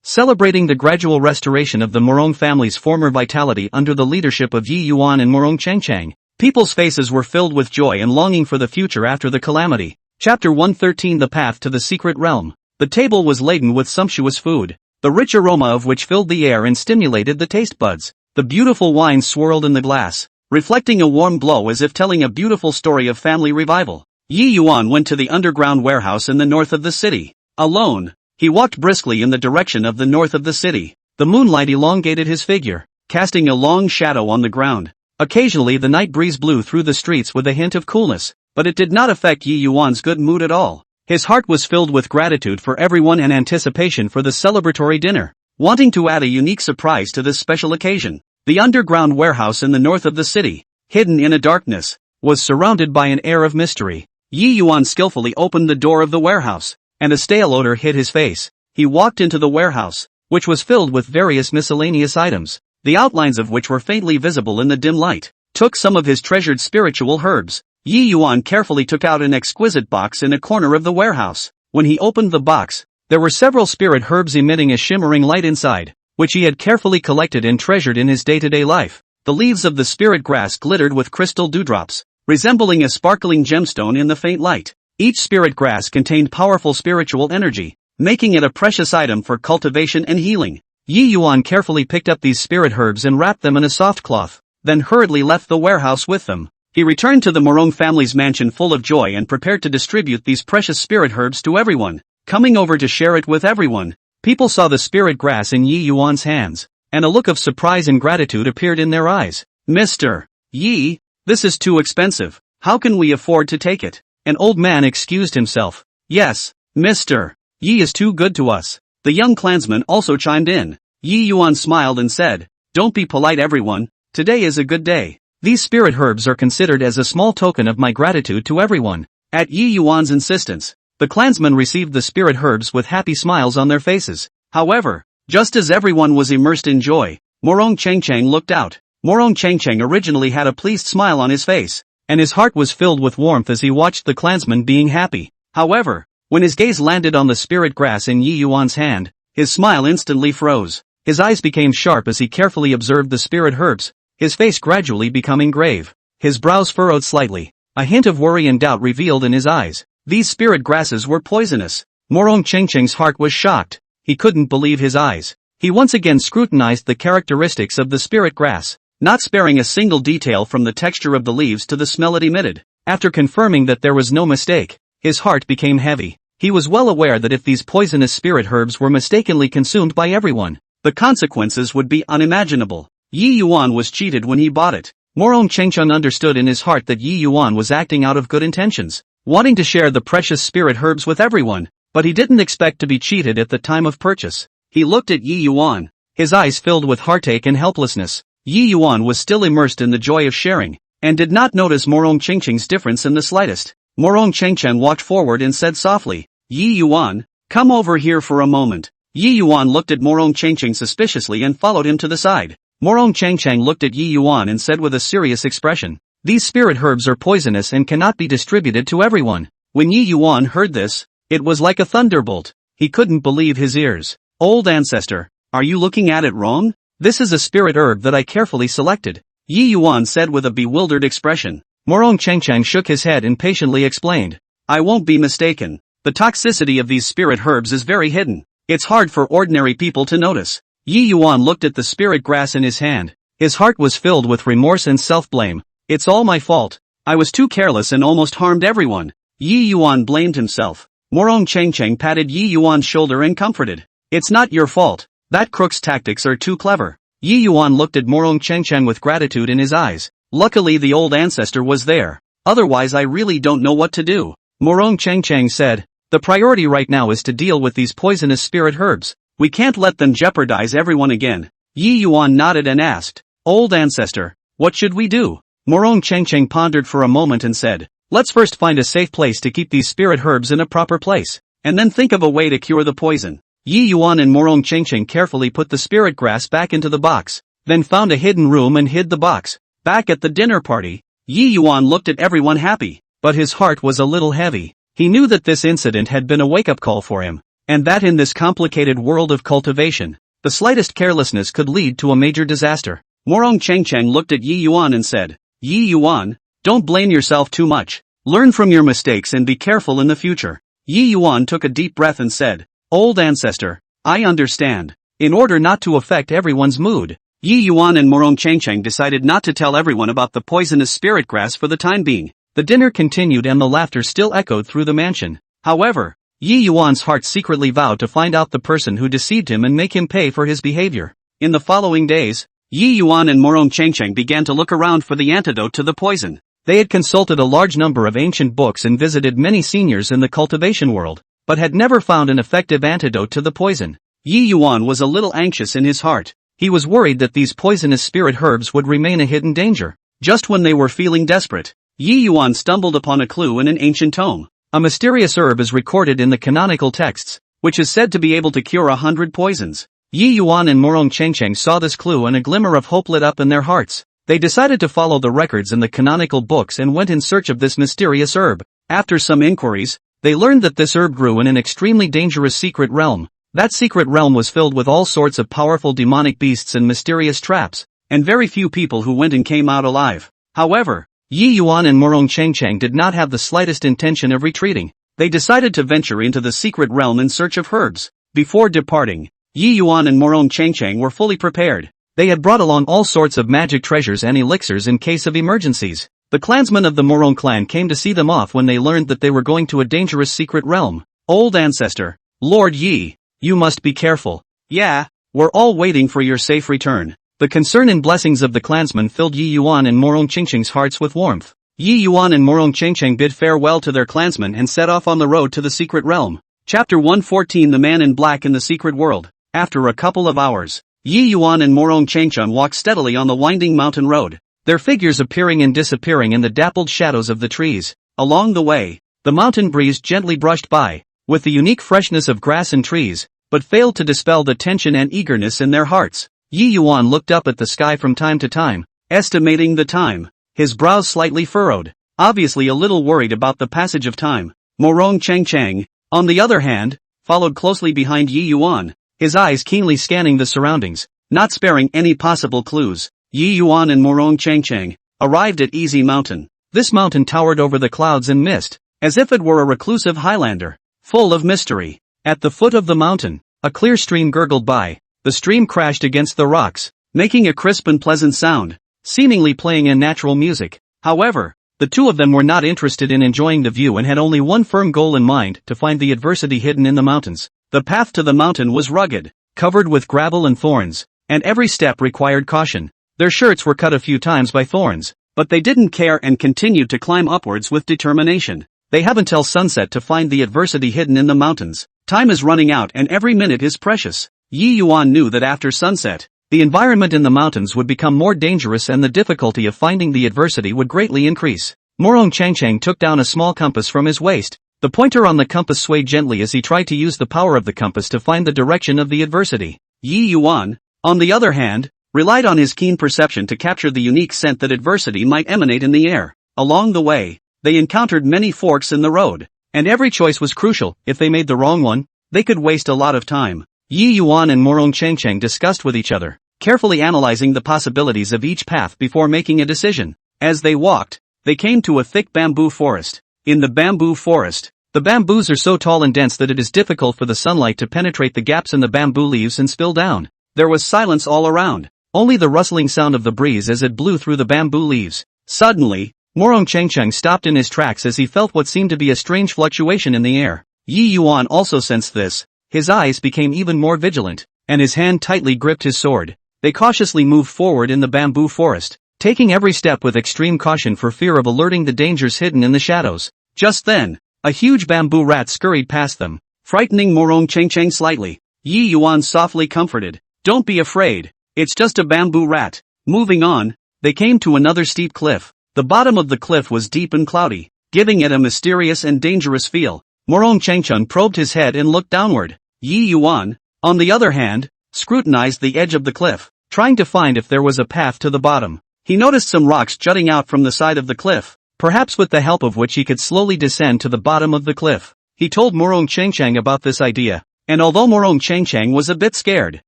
[SPEAKER 1] celebrating the gradual restoration of the Morong family's former vitality under the leadership of Yi Yuan and Morong Changchang. People's faces were filled with joy and longing for the future after the calamity. Chapter 113: The Path to the Secret Realm. The table was laden with sumptuous food, the rich aroma of which filled the air and stimulated the taste buds. The beautiful wine swirled in the glass, reflecting a warm glow as if telling a beautiful story of family revival. Yi Yuan went to the underground warehouse in the north of the city. Alone, he walked briskly in the direction of the north of the city. The moonlight elongated his figure, casting a long shadow on the ground. Occasionally the night breeze blew through the streets with a hint of coolness, but it did not affect Yi Yuan's good mood at all. His heart was filled with gratitude for everyone and anticipation for the celebratory dinner. Wanting to add a unique surprise to this special occasion, the underground warehouse in the north of the city, hidden in a darkness, was surrounded by an air of mystery. Yi Yuan skillfully opened the door of the warehouse, and a stale odor hit his face. He walked into the warehouse, which was filled with various miscellaneous items, the outlines of which were faintly visible in the dim light. Took some of his treasured spiritual herbs. Yi Yuan carefully took out an exquisite box in a corner of the warehouse. When he opened the box, there were several spirit herbs emitting a shimmering light inside, which he had carefully collected and treasured in his day-to-day life. The leaves of the spirit grass glittered with crystal dewdrops, resembling a sparkling gemstone in the faint light. Each spirit grass contained powerful spiritual energy, making it a precious item for cultivation and healing. Yi Yuan carefully picked up these spirit herbs and wrapped them in a soft cloth, then hurriedly left the warehouse with them. He returned to the Morong family's mansion full of joy and prepared to distribute these precious spirit herbs to everyone, coming over to share it with everyone. People saw the spirit grass in Yi Yuan's hands, and a look of surprise and gratitude appeared in their eyes. "Mr. Yi, this is too expensive. How can we afford to take it?" An old man excused himself. "Yes, Mr. Yi is too good to us." The young clansman also chimed in. Yi Yuan smiled and said, "Don't be polite everyone, today is a good day. These spirit herbs are considered as a small token of my gratitude to everyone." At Yi Yuan's insistence, the clansmen received the spirit herbs with happy smiles on their faces. However, just as everyone was immersed in joy, Morong Changchang looked out. Morong Changchang originally had a pleased smile on his face, and his heart was filled with warmth as he watched the clansmen being happy. However, when his gaze landed on the spirit grass in Yi Yuan's hand, his smile instantly froze. His eyes became sharp as he carefully observed the spirit herbs, his face gradually becoming grave. His brows furrowed slightly, a hint of worry and doubt revealed in his eyes. These spirit grasses were poisonous. Morong Changchang's heart was shocked. He couldn't believe his eyes. He once again scrutinized the characteristics of the spirit grass, not sparing a single detail from the texture of the leaves to the smell it emitted. After confirming that there was no mistake, his heart became heavy. He was well aware that if these poisonous spirit herbs were mistakenly consumed by everyone, the consequences would be unimaginable. Yi Yuan was cheated when he bought it. Morong Chengchun understood in his heart that Yi Yuan was acting out of good intentions, wanting to share the precious spirit herbs with everyone, but he didn't expect to be cheated at the time of purchase. He looked at Yi Yuan, his eyes filled with heartache and helplessness. Yi Yuan was still immersed in the joy of sharing, and did not notice Morong Chengcheng's difference in the slightest. Morong Chengcheng walked forward and said softly, "Yi Yuan, come over here for a moment." Yi Yuan looked at Morong Chengcheng suspiciously and followed him to the side. Morong Chengcheng looked at Yi Yuan and said with a serious expression, "These spirit herbs are poisonous and cannot be distributed to everyone." When Yi Yuan heard this, it was like a thunderbolt. He couldn't believe his ears. "Old ancestor, are you looking at it wrong? This is a spirit herb that I carefully selected," Yi Yuan said with a bewildered expression. Morong Chengcheng shook his head and patiently explained, "I won't be mistaken. The toxicity of these spirit herbs is very hidden. It's hard for ordinary people to notice." Yi Yuan looked at the spirit grass in his hand. His heart was filled with remorse and self-blame. "It's all my fault. I was too careless and almost harmed everyone." Yi Yuan blamed himself. Morong Chengcheng patted Yi Yuan's shoulder and comforted. "It's not your fault. That crook's tactics are too clever." Yi Yuan looked at Morong Chengcheng with gratitude in his eyes. Luckily the old ancestor was there. Otherwise I really don't know what to do. Morong Chengcheng said, "The priority right now is to deal with these poisonous spirit herbs. We can't let them jeopardize everyone again." Yi Yuan nodded and asked, "Old ancestor, what should we do?" Morong Chengcheng pondered for a moment and said, "Let's first find a safe place to keep these spirit herbs in a proper place, and then think of a way to cure the poison." Yi Yuan and Morong Chengcheng carefully put the spirit grass back into the box, then found a hidden room and hid the box. Back at the dinner party, Yi Yuan looked at everyone happy, but his heart was a little heavy. He knew that this incident had been a wake-up call for him, and that in this complicated world of cultivation, the slightest carelessness could lead to a major disaster. Morong Chengcheng looked at Yi Yuan and said, "Yi Yuan, don't blame yourself too much. Learn from your mistakes and be careful in the future." Yi Yuan took a deep breath and said, "Old ancestor, I understand." In order not to affect everyone's mood, Yi Yuan and Morong Chengcheng decided not to tell everyone about the poisonous spirit grass for the time being. The dinner continued and the laughter still echoed through the mansion. However, Yi Yuan's heart secretly vowed to find out the person who deceived him and make him pay for his behavior. In the following days, Yi Yuan and Morong Chengcheng began to look around for the antidote to the poison. They had consulted a large number of ancient books and visited many seniors in the cultivation world, but had never found an effective antidote to the poison. Yi Yuan was a little anxious in his heart. He was worried that these poisonous spirit herbs would remain a hidden danger. Just when they were feeling desperate, Yi Yuan stumbled upon a clue in an ancient tome. A mysterious herb is recorded in the canonical texts, which is said to be able to cure 100 poisons. Yi Yuan and Morong Chengcheng saw this clue and a glimmer of hope lit up in their hearts. They decided to follow the records in the canonical books and went in search of this mysterious herb. After some inquiries, they learned that this herb grew in an extremely dangerous secret realm. That secret realm was filled with all sorts of powerful demonic beasts and mysterious traps, and very few people who went and came out alive. However, Yi Yuan and Morong Chengcheng did not have the slightest intention of retreating. They decided to venture into the secret realm in search of herbs. Before departing, Yi Yuan and Morong Chengcheng were fully prepared. They had brought along all sorts of magic treasures and elixirs in case of emergencies. The clansmen of the Morong clan came to see them off when they learned that they were going to a dangerous secret realm. "Old ancestor, Lord Yi, you must be careful." "Yeah, we're all waiting for your safe return." The concern and blessings of the clansmen filled Yi Yuan and Morong Chengcheng's hearts with warmth. Yi Yuan and Morong Chengcheng bid farewell to their clansmen and set off on the road to the secret realm. Chapter 114 The Man in Black in the Secret World. After a couple of hours, Yi Yuan and Morong Chengcheng walked steadily on the winding mountain road, their figures appearing and disappearing in the dappled shadows of the trees. Along the way, the mountain breeze gently brushed by, with the unique freshness of grass and trees, but failed to dispel the tension and eagerness in their hearts. Yi Yuan looked up at the sky from time to time, estimating the time, his brows slightly furrowed, obviously a little worried about the passage of time. Morong Chengcheng, on the other hand, followed closely behind Yi Yuan, his eyes keenly scanning the surroundings, not sparing any possible clues. Yi Yuan and Morong Chengcheng arrived at Easy Mountain. This mountain towered over the clouds and mist, as if it were a reclusive highlander, full of mystery. At the foot of the mountain, a clear stream gurgled by. The stream crashed against the rocks, making a crisp and pleasant sound, seemingly playing in natural music. However, the two of them were not interested in enjoying the view and had only one firm goal in mind: to find the adversity hidden in the mountains. The path to the mountain was rugged, covered with gravel and thorns, and every step required caution. Their shirts were cut a few times by thorns, but they didn't care and continued to climb upwards with determination. They have until sunset to find the adversity hidden in the mountains. Time is running out and every minute is precious. Yi Yuan knew that after sunset, the environment in the mountains would become more dangerous and the difficulty of finding the adversity would greatly increase. Morong Changchang took down a small compass from his waist. The pointer on the compass swayed gently as he tried to use the power of the compass to find the direction of the adversity. Yi Yuan, on the other hand, relied on his keen perception to capture the unique scent that adversity might emanate in the air. Along the way, they encountered many forks in the road, and every choice was crucial. If they made the wrong one, they could waste a lot of time. Yi Yuan and Morong Changchang discussed with each other, carefully analyzing the possibilities of each path before making a decision. As they walked, they came to a thick bamboo forest. In the bamboo forest, the bamboos are so tall and dense that it is difficult for the sunlight to penetrate the gaps in the bamboo leaves and spill down. There was silence all around, only the rustling sound of the breeze as it blew through the bamboo leaves. Suddenly, Morong Changcheng stopped in his tracks as he felt what seemed to be a strange fluctuation in the air. Yi Yuan also sensed this. His eyes became even more vigilant, and his hand tightly gripped his sword. They cautiously moved forward in the bamboo forest, taking every step with extreme caution for fear of alerting the dangers hidden in the shadows. Just then, a huge bamboo rat scurried past them, frightening Morong Changcheng slightly. Yi Yuan softly comforted, "Don't be afraid, it's just a bamboo rat." Moving on, they came to another steep cliff. The bottom of the cliff was deep and cloudy, giving it a mysterious and dangerous feel. Morong Changcheng probed his head and looked downward. Yi Yuan, on the other hand, scrutinized the edge of the cliff, trying to find if there was a path to the bottom. He noticed some rocks jutting out from the side of the cliff, perhaps with the help of which he could slowly descend to the bottom of the cliff. He told Morong Changcheng about this idea, and although Morong Changcheng was a bit scared,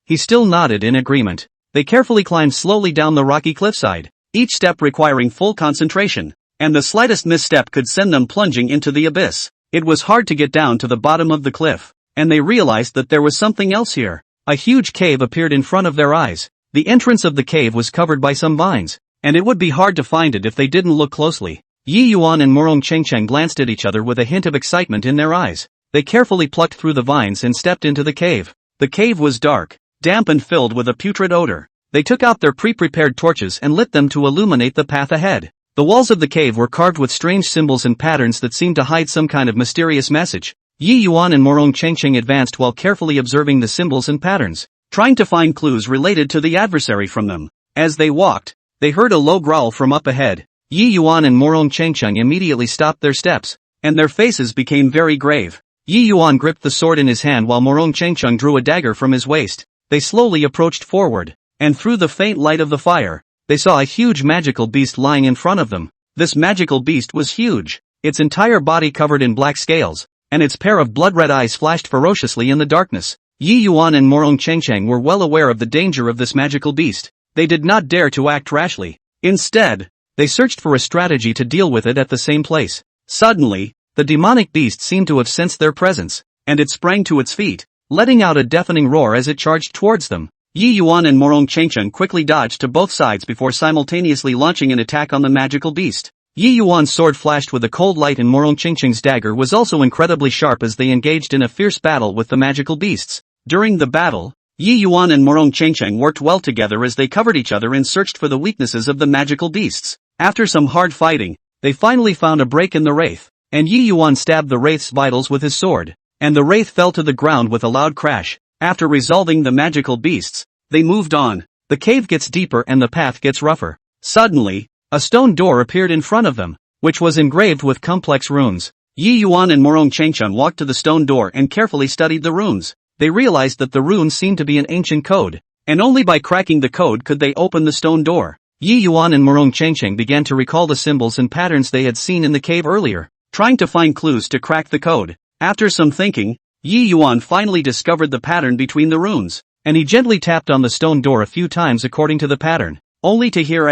[SPEAKER 1] he still nodded in agreement. They carefully climbed slowly down the rocky cliffside, each step requiring full concentration, and the slightest misstep could send them plunging into the abyss. It was hard to get down to the bottom of the cliff, and they realized that there was something else here. A huge cave appeared in front of their eyes. The entrance of the cave was covered by some vines, and it would be hard to find it if they didn't look closely. Yi Yuan and Morong Changcheng glanced at each other with a hint of excitement in their eyes. They carefully plucked through the vines and stepped into the cave. The cave was dark, damp and filled with a putrid odor. They took out their pre-prepared torches and lit them to illuminate the path ahead. The walls of the cave were carved with strange symbols and patterns that seemed to hide some kind of mysterious message. Yi Yuan and Morong Changcheng advanced while carefully observing the symbols and patterns, trying to find clues related to the adversary from them. As they walked, they heard a low growl from up ahead. Yi Yuan and Morong Changcheng immediately stopped their steps, and their faces became very grave. Yi Yuan gripped the sword in his hand while Morong Changcheng drew a dagger from his waist. They slowly approached forward, and through the faint light of the fire, they saw a huge magical beast lying in front of them. This magical beast was huge, its entire body covered in black scales, and its pair of blood-red eyes flashed ferociously in the darkness. Yi Yuan and Morong Changcheng were well aware of the danger of this magical beast. They did not dare to act rashly. Instead, they searched for a strategy to deal with it at the same place. Suddenly, the demonic beast seemed to have sensed their presence, and it sprang to its feet, letting out a deafening roar as it charged towards them. Yi Yuan and Morong Changcheng quickly dodged to both sides before simultaneously launching an attack on the magical beast. Yi Yuan's sword flashed with a cold light and Morong Changcheng's dagger was also incredibly sharp as they engaged in a fierce battle with the magical beasts. During the battle, Yi Yuan and Morong Changcheng worked well together as they covered each other and searched for the weaknesses of the magical beasts. After some hard fighting, they finally found a break in the wraith, and Yi Yuan stabbed the wraith's vitals with his sword, and the wraith fell to the ground with a loud crash. After resolving the magical beasts, they moved on. The cave gets deeper and the path gets rougher. Suddenly, a stone door appeared in front of them, which was engraved with complex runes. Yi Yuan and Morong Changcheng walked to the stone door and carefully studied the runes. They realized that the runes seemed to be an ancient code, and only by cracking the code could they open the stone door. Yi Yuan and Morong Changcheng began to recall the symbols and patterns they had seen in the cave earlier, trying to find clues to crack the code. After some thinking, Yi Yuan finally discovered the pattern between the runes, and he gently tapped on the stone door a few times according to the pattern, only to hear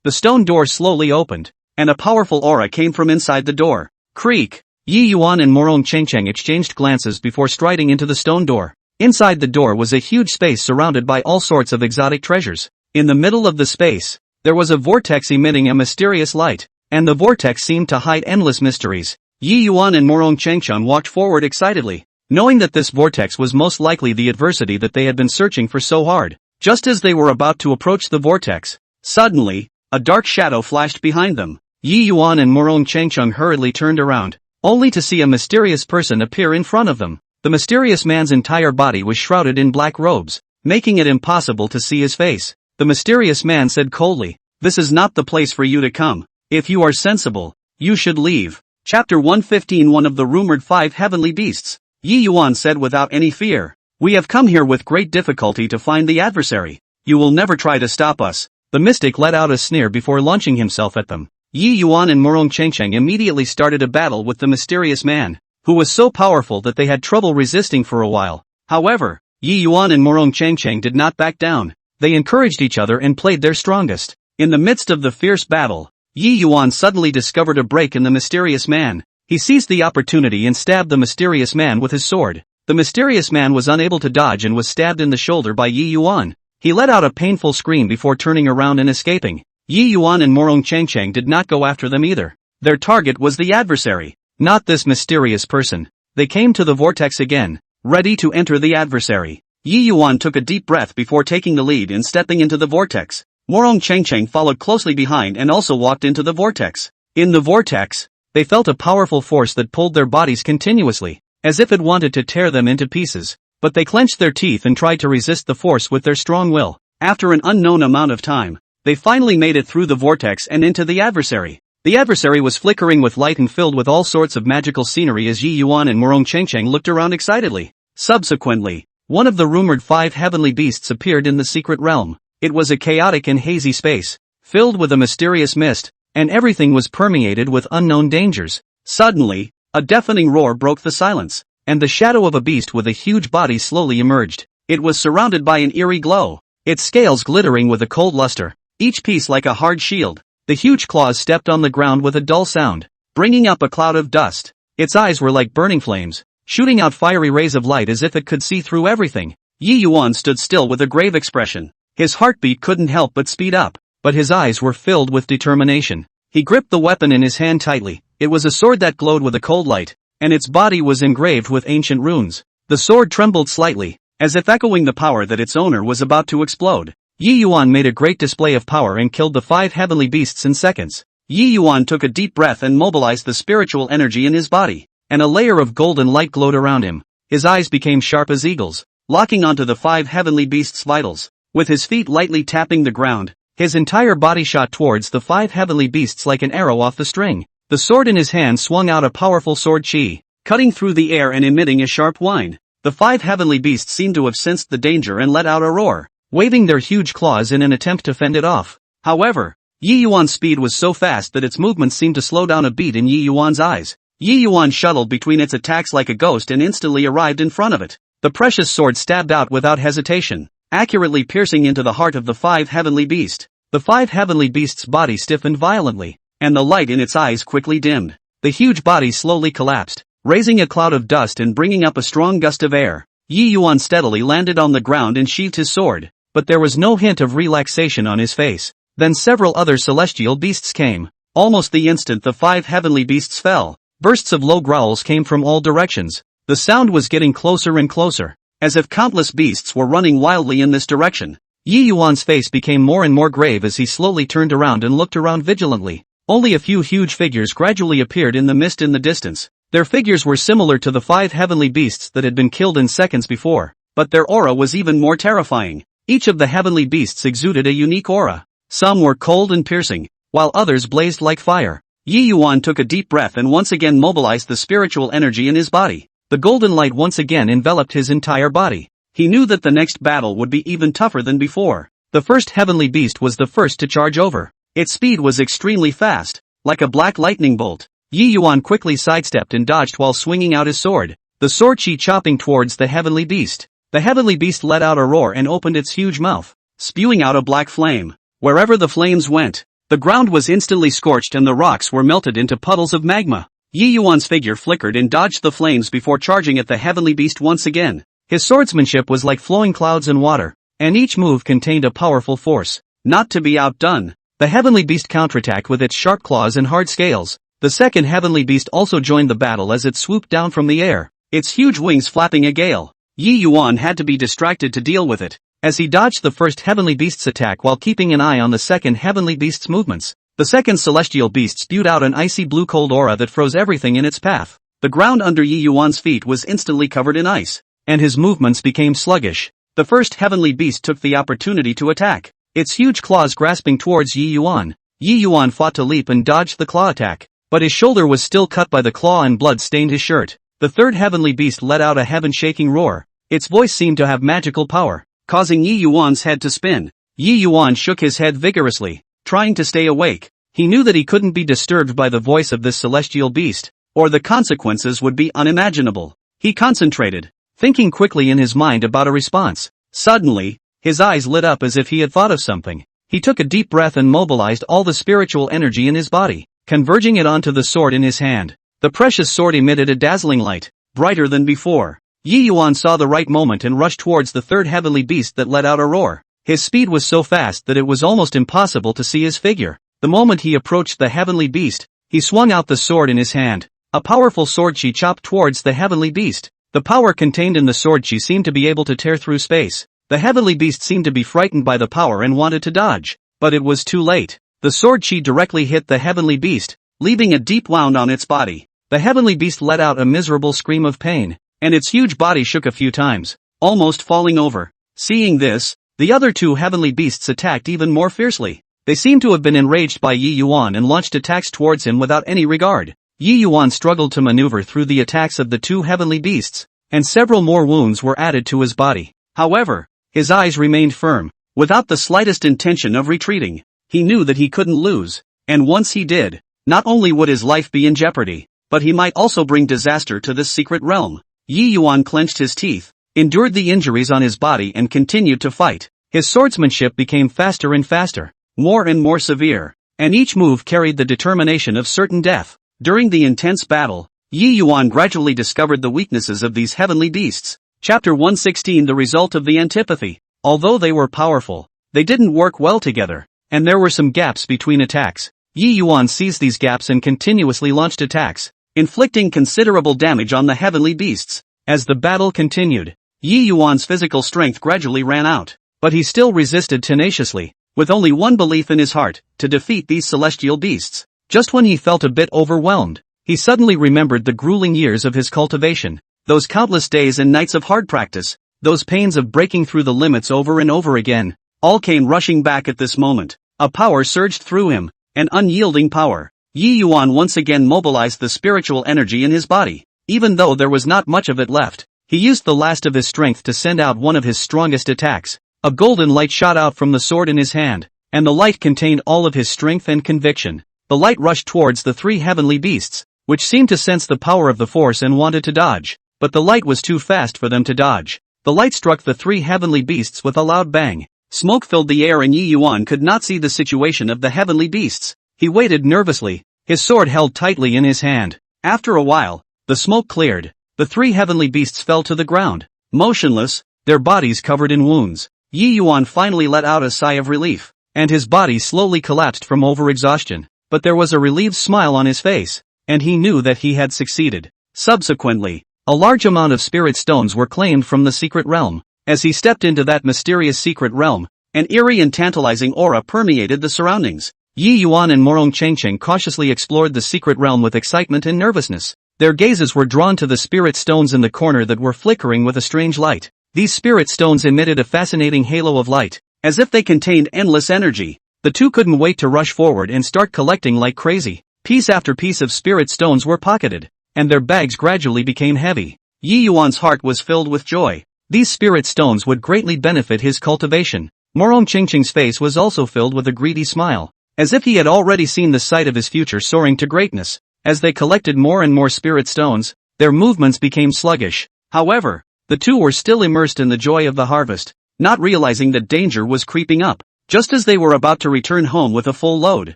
[SPEAKER 1] the stone door slowly opened, and a powerful aura came from inside the door. Creak! Yi Yuan and Morong Changcheng exchanged glances before striding into the stone door. Inside the door was a huge space surrounded by all sorts of exotic treasures. In the middle of the space, there was a vortex emitting a mysterious light, and the vortex seemed to hide endless mysteries. Yi Yuan and Morong Changcheng walked forward excitedly. knowing that this vortex was most likely the adversity that they had been searching for so hard. Just as they were about to approach the vortex, suddenly, a dark shadow flashed behind them. Yi Yuan and Morong Changcheng hurriedly turned around, only to see a mysterious person appear in front of them. The mysterious man's entire body was shrouded in black robes, making it impossible to see his face. The mysterious man said coldly, "This is not the place for you to come. If you are sensible, you should leave." Chapter 115. One of the rumored 5 heavenly beasts. Yi Yuan said without any fear, "We have come here with great difficulty to find the adversary. You will never try to stop us." The mystic let out a sneer before launching himself at them. Yi Yuan and Morong Changcheng immediately started a battle with the mysterious man, who was so powerful that they had trouble resisting for a while. However, Yi Yuan and Morong Changcheng did not back down. They encouraged each other and played their strongest. In the midst of the fierce battle, Yi Yuan suddenly discovered a break in the mysterious man. He seized the opportunity and stabbed the mysterious man with his sword. The mysterious man was unable to dodge and was stabbed in the shoulder by Yi Yuan. He let out a painful scream before turning around and escaping. Yi Yuan and Morong Changcheng did not go after them either. Their target was the adversary, not this mysterious person. They came to the vortex again, ready to enter the adversary. Yi Yuan took a deep breath before taking the lead and stepping into the vortex. Morong Changcheng followed closely behind and also walked into the vortex. In the vortex, they felt a powerful force that pulled their bodies continuously, as if it wanted to tear them into pieces. But they clenched their teeth and tried to resist the force with their strong will. After an unknown amount of time, they finally made it through the vortex and into the adversary. The adversary was flickering with light and filled with all sorts of magical scenery as Yi Yuan and Morong Changcheng looked around excitedly. Subsequently, one of the rumored 5 heavenly beasts appeared in the secret realm. It was a chaotic and hazy space, filled with a mysterious mist, and everything was permeated with unknown dangers. Suddenly, a deafening roar broke the silence, and the shadow of a beast with a huge body slowly emerged. It was surrounded by an eerie glow, its scales glittering with a cold luster, each piece like a hard shield. The huge claws stepped on the ground with a dull sound, bringing up a cloud of dust. Its eyes were like burning flames, shooting out fiery rays of light as if it could see through everything. Yi Yuan stood still with a grave expression. His heartbeat couldn't help but speed up, but his eyes were filled with determination. He gripped the weapon in his hand tightly. It was a sword that glowed with a cold light, and its body was engraved with ancient runes. The sword trembled slightly, as if echoing the power that its owner was about to explode. Yi Yuan made a great display of power and killed the 5 heavenly beasts in seconds. Yi Yuan took a deep breath and mobilized the spiritual energy in his body, and a layer of golden light glowed around him. His eyes became sharp as eagles, locking onto the 5 heavenly beasts' vitals. With his feet lightly tapping the ground, his entire body shot towards the 5 heavenly beasts like an arrow off the string. The sword in his hand swung out a powerful sword chi, cutting through the air and emitting a sharp whine. The 5 heavenly beasts seemed to have sensed the danger and let out a roar, waving their huge claws in an attempt to fend it off. However, Yi Yuan's speed was so fast that its movements seemed to slow down a beat in Yi Yuan's eyes. Yi Yuan shuttled between its attacks like a ghost and instantly arrived in front of it. The precious sword stabbed out without hesitation, accurately piercing into the heart of the 5 heavenly beast. The 5 heavenly beast's body stiffened violently, and the light in its eyes quickly dimmed. The huge body slowly collapsed, raising a cloud of dust and bringing up a strong gust of air. Yi Yuan steadily landed on the ground and sheathed his sword, but there was no hint of relaxation on his face. Then several other celestial beasts came. Almost the instant the 5 heavenly beasts fell, bursts of low growls came from all directions. The sound was getting closer and closer, as if countless beasts were running wildly in this direction. Yi Yuan's face became more and more grave as he slowly turned around and looked around vigilantly. Only a few huge figures gradually appeared in the mist in the distance. Their figures were similar to the 5 heavenly beasts that had been killed in seconds before, but their aura was even more terrifying. Each of the heavenly beasts exuded a unique aura. Some were cold and piercing, while others blazed like fire. Yi Yuan took a deep breath and once again mobilized the spiritual energy in his body. The golden light once again enveloped his entire body. He knew that the next battle would be even tougher than before. The first heavenly beast was the first to charge over. Its speed was extremely fast, like a black lightning bolt. Yi Yuan quickly sidestepped and dodged while swinging out his sword, the sword chi chopping towards the heavenly beast. The heavenly beast let out a roar and opened its huge mouth, spewing out a black flame. Wherever the flames went, the ground was instantly scorched and the rocks were melted into puddles of magma. Yi Yuan's figure flickered and dodged the flames before charging at the heavenly beast once again. His swordsmanship was like flowing clouds in water, and each move contained a powerful force. Not to be outdone, the heavenly beast counterattacked with its sharp claws and hard scales. The second heavenly beast also joined the battle as it swooped down from the air. its huge wings flapping a gale. Yi Yuan had to be distracted to deal with it, as he dodged the first heavenly beast's attack while keeping an eye on the second heavenly beast's movements. The second celestial beast spewed out an icy blue cold aura that froze everything in its path. The ground under Yi Yuan's feet was instantly covered in ice, and his movements became sluggish. The first heavenly beast took the opportunity to attack, its huge claws grasping towards Yi Yuan. Yi Yuan fought to leap and dodged the claw attack, but his shoulder was still cut by the claw and blood stained his shirt. The third heavenly beast let out a heaven-shaking roar. Its voice seemed to have magical power, causing Yi Yuan's head to spin. Yi Yuan shook his head vigorously, trying to stay awake. He knew that he couldn't be disturbed by the voice of this celestial beast, or the consequences would be unimaginable. He concentrated, thinking quickly in his mind about a response. Suddenly, his eyes lit up as if he had thought of something. He took a deep breath and mobilized all the spiritual energy in his body, converging it onto the sword in his hand. The precious sword emitted a dazzling light, brighter than before. Yi Yuan saw the right moment and rushed towards the third heavenly beast that let out a roar. His speed was so fast that it was almost impossible to see his figure. The moment he approached the heavenly beast, he swung out the sword in his hand. A powerful sword chi chopped towards the heavenly beast. The power contained in the sword chi seemed to be able to tear through space. The heavenly beast seemed to be frightened by the power and wanted to dodge, but it was too late. The sword chi directly hit the heavenly beast, leaving a deep wound on its body. The heavenly beast let out a miserable scream of pain, and its huge body shook a few times, almost falling over. Seeing this, the other two heavenly beasts attacked even more fiercely. They seemed to have been enraged by Yi Yuan and launched attacks towards him without any regard. Yi Yuan struggled to maneuver through the attacks of the two heavenly beasts, and several more wounds were added to his body. However, his eyes remained firm, without the slightest intention of retreating. He knew that he couldn't lose, and once he did, not only would his life be in jeopardy, but he might also bring disaster to this secret realm. Yi Yuan clenched his teeth, endured the injuries on his body and continued to fight. His swordsmanship became faster and faster, more and more severe, and each move carried the determination of certain death. During the intense battle, Yi Yuan gradually discovered the weaknesses of these heavenly beasts. Chapter 116 The result of the antipathy. Although they were powerful, they didn't work well together, and there were some gaps between attacks. Yi Yuan seized these gaps and continuously launched attacks, inflicting considerable damage on the heavenly beasts. As the battle continued, Yi Yuan's physical strength gradually ran out, but he still resisted tenaciously, with only one belief in his heart, to defeat these celestial beasts. Just when he felt a bit overwhelmed, he suddenly remembered the grueling years of his cultivation. Those countless days and nights of hard practice, those pains of breaking through the limits over and over again, all came rushing back at this moment. A power surged through him, an unyielding power. Yi Yuan once again mobilized the spiritual energy in his body. Even though there was not much of it left, he used the last of his strength to send out one of his strongest attacks. A golden light shot out from the sword in his hand, and the light contained all of his strength and conviction. The light rushed towards the three heavenly beasts, which seemed to sense the power of the force and wanted to dodge. But the light was too fast for them to dodge. The light struck the three heavenly beasts with a loud bang. Smoke filled the air and Yi Yuan could not see the situation of the heavenly beasts. He waited nervously, his sword held tightly in his hand. After a while, the smoke cleared. The three heavenly beasts fell to the ground, motionless, their bodies covered in wounds. Yi Yuan finally let out a sigh of relief, and his body slowly collapsed from overexhaustion. But there was a relieved smile on his face, and he knew that he had succeeded. Subsequently, a large amount of spirit stones were claimed from the secret realm. As he stepped into that mysterious secret realm, an eerie and tantalizing aura permeated the surroundings. Yi Yuan and Morong Chengcheng cautiously explored the secret realm with excitement and nervousness. Their gazes were drawn to the spirit stones in the corner that were flickering with a strange light. These spirit stones emitted a fascinating halo of light, as if they contained endless energy. The two couldn't wait to rush forward and start collecting like crazy. Piece after piece of spirit stones were pocketed, and their bags gradually became heavy. Yi Yuan's heart was filled with joy. These spirit stones would greatly benefit his cultivation. Morong Chengcheng's face was also filled with a greedy smile, as if he had already seen the sight of his future soaring to greatness. As they collected more and more spirit stones, their movements became sluggish. However, the two were still immersed in the joy of the harvest, not realizing that danger was creeping up. Just as they were about to return home with a full load,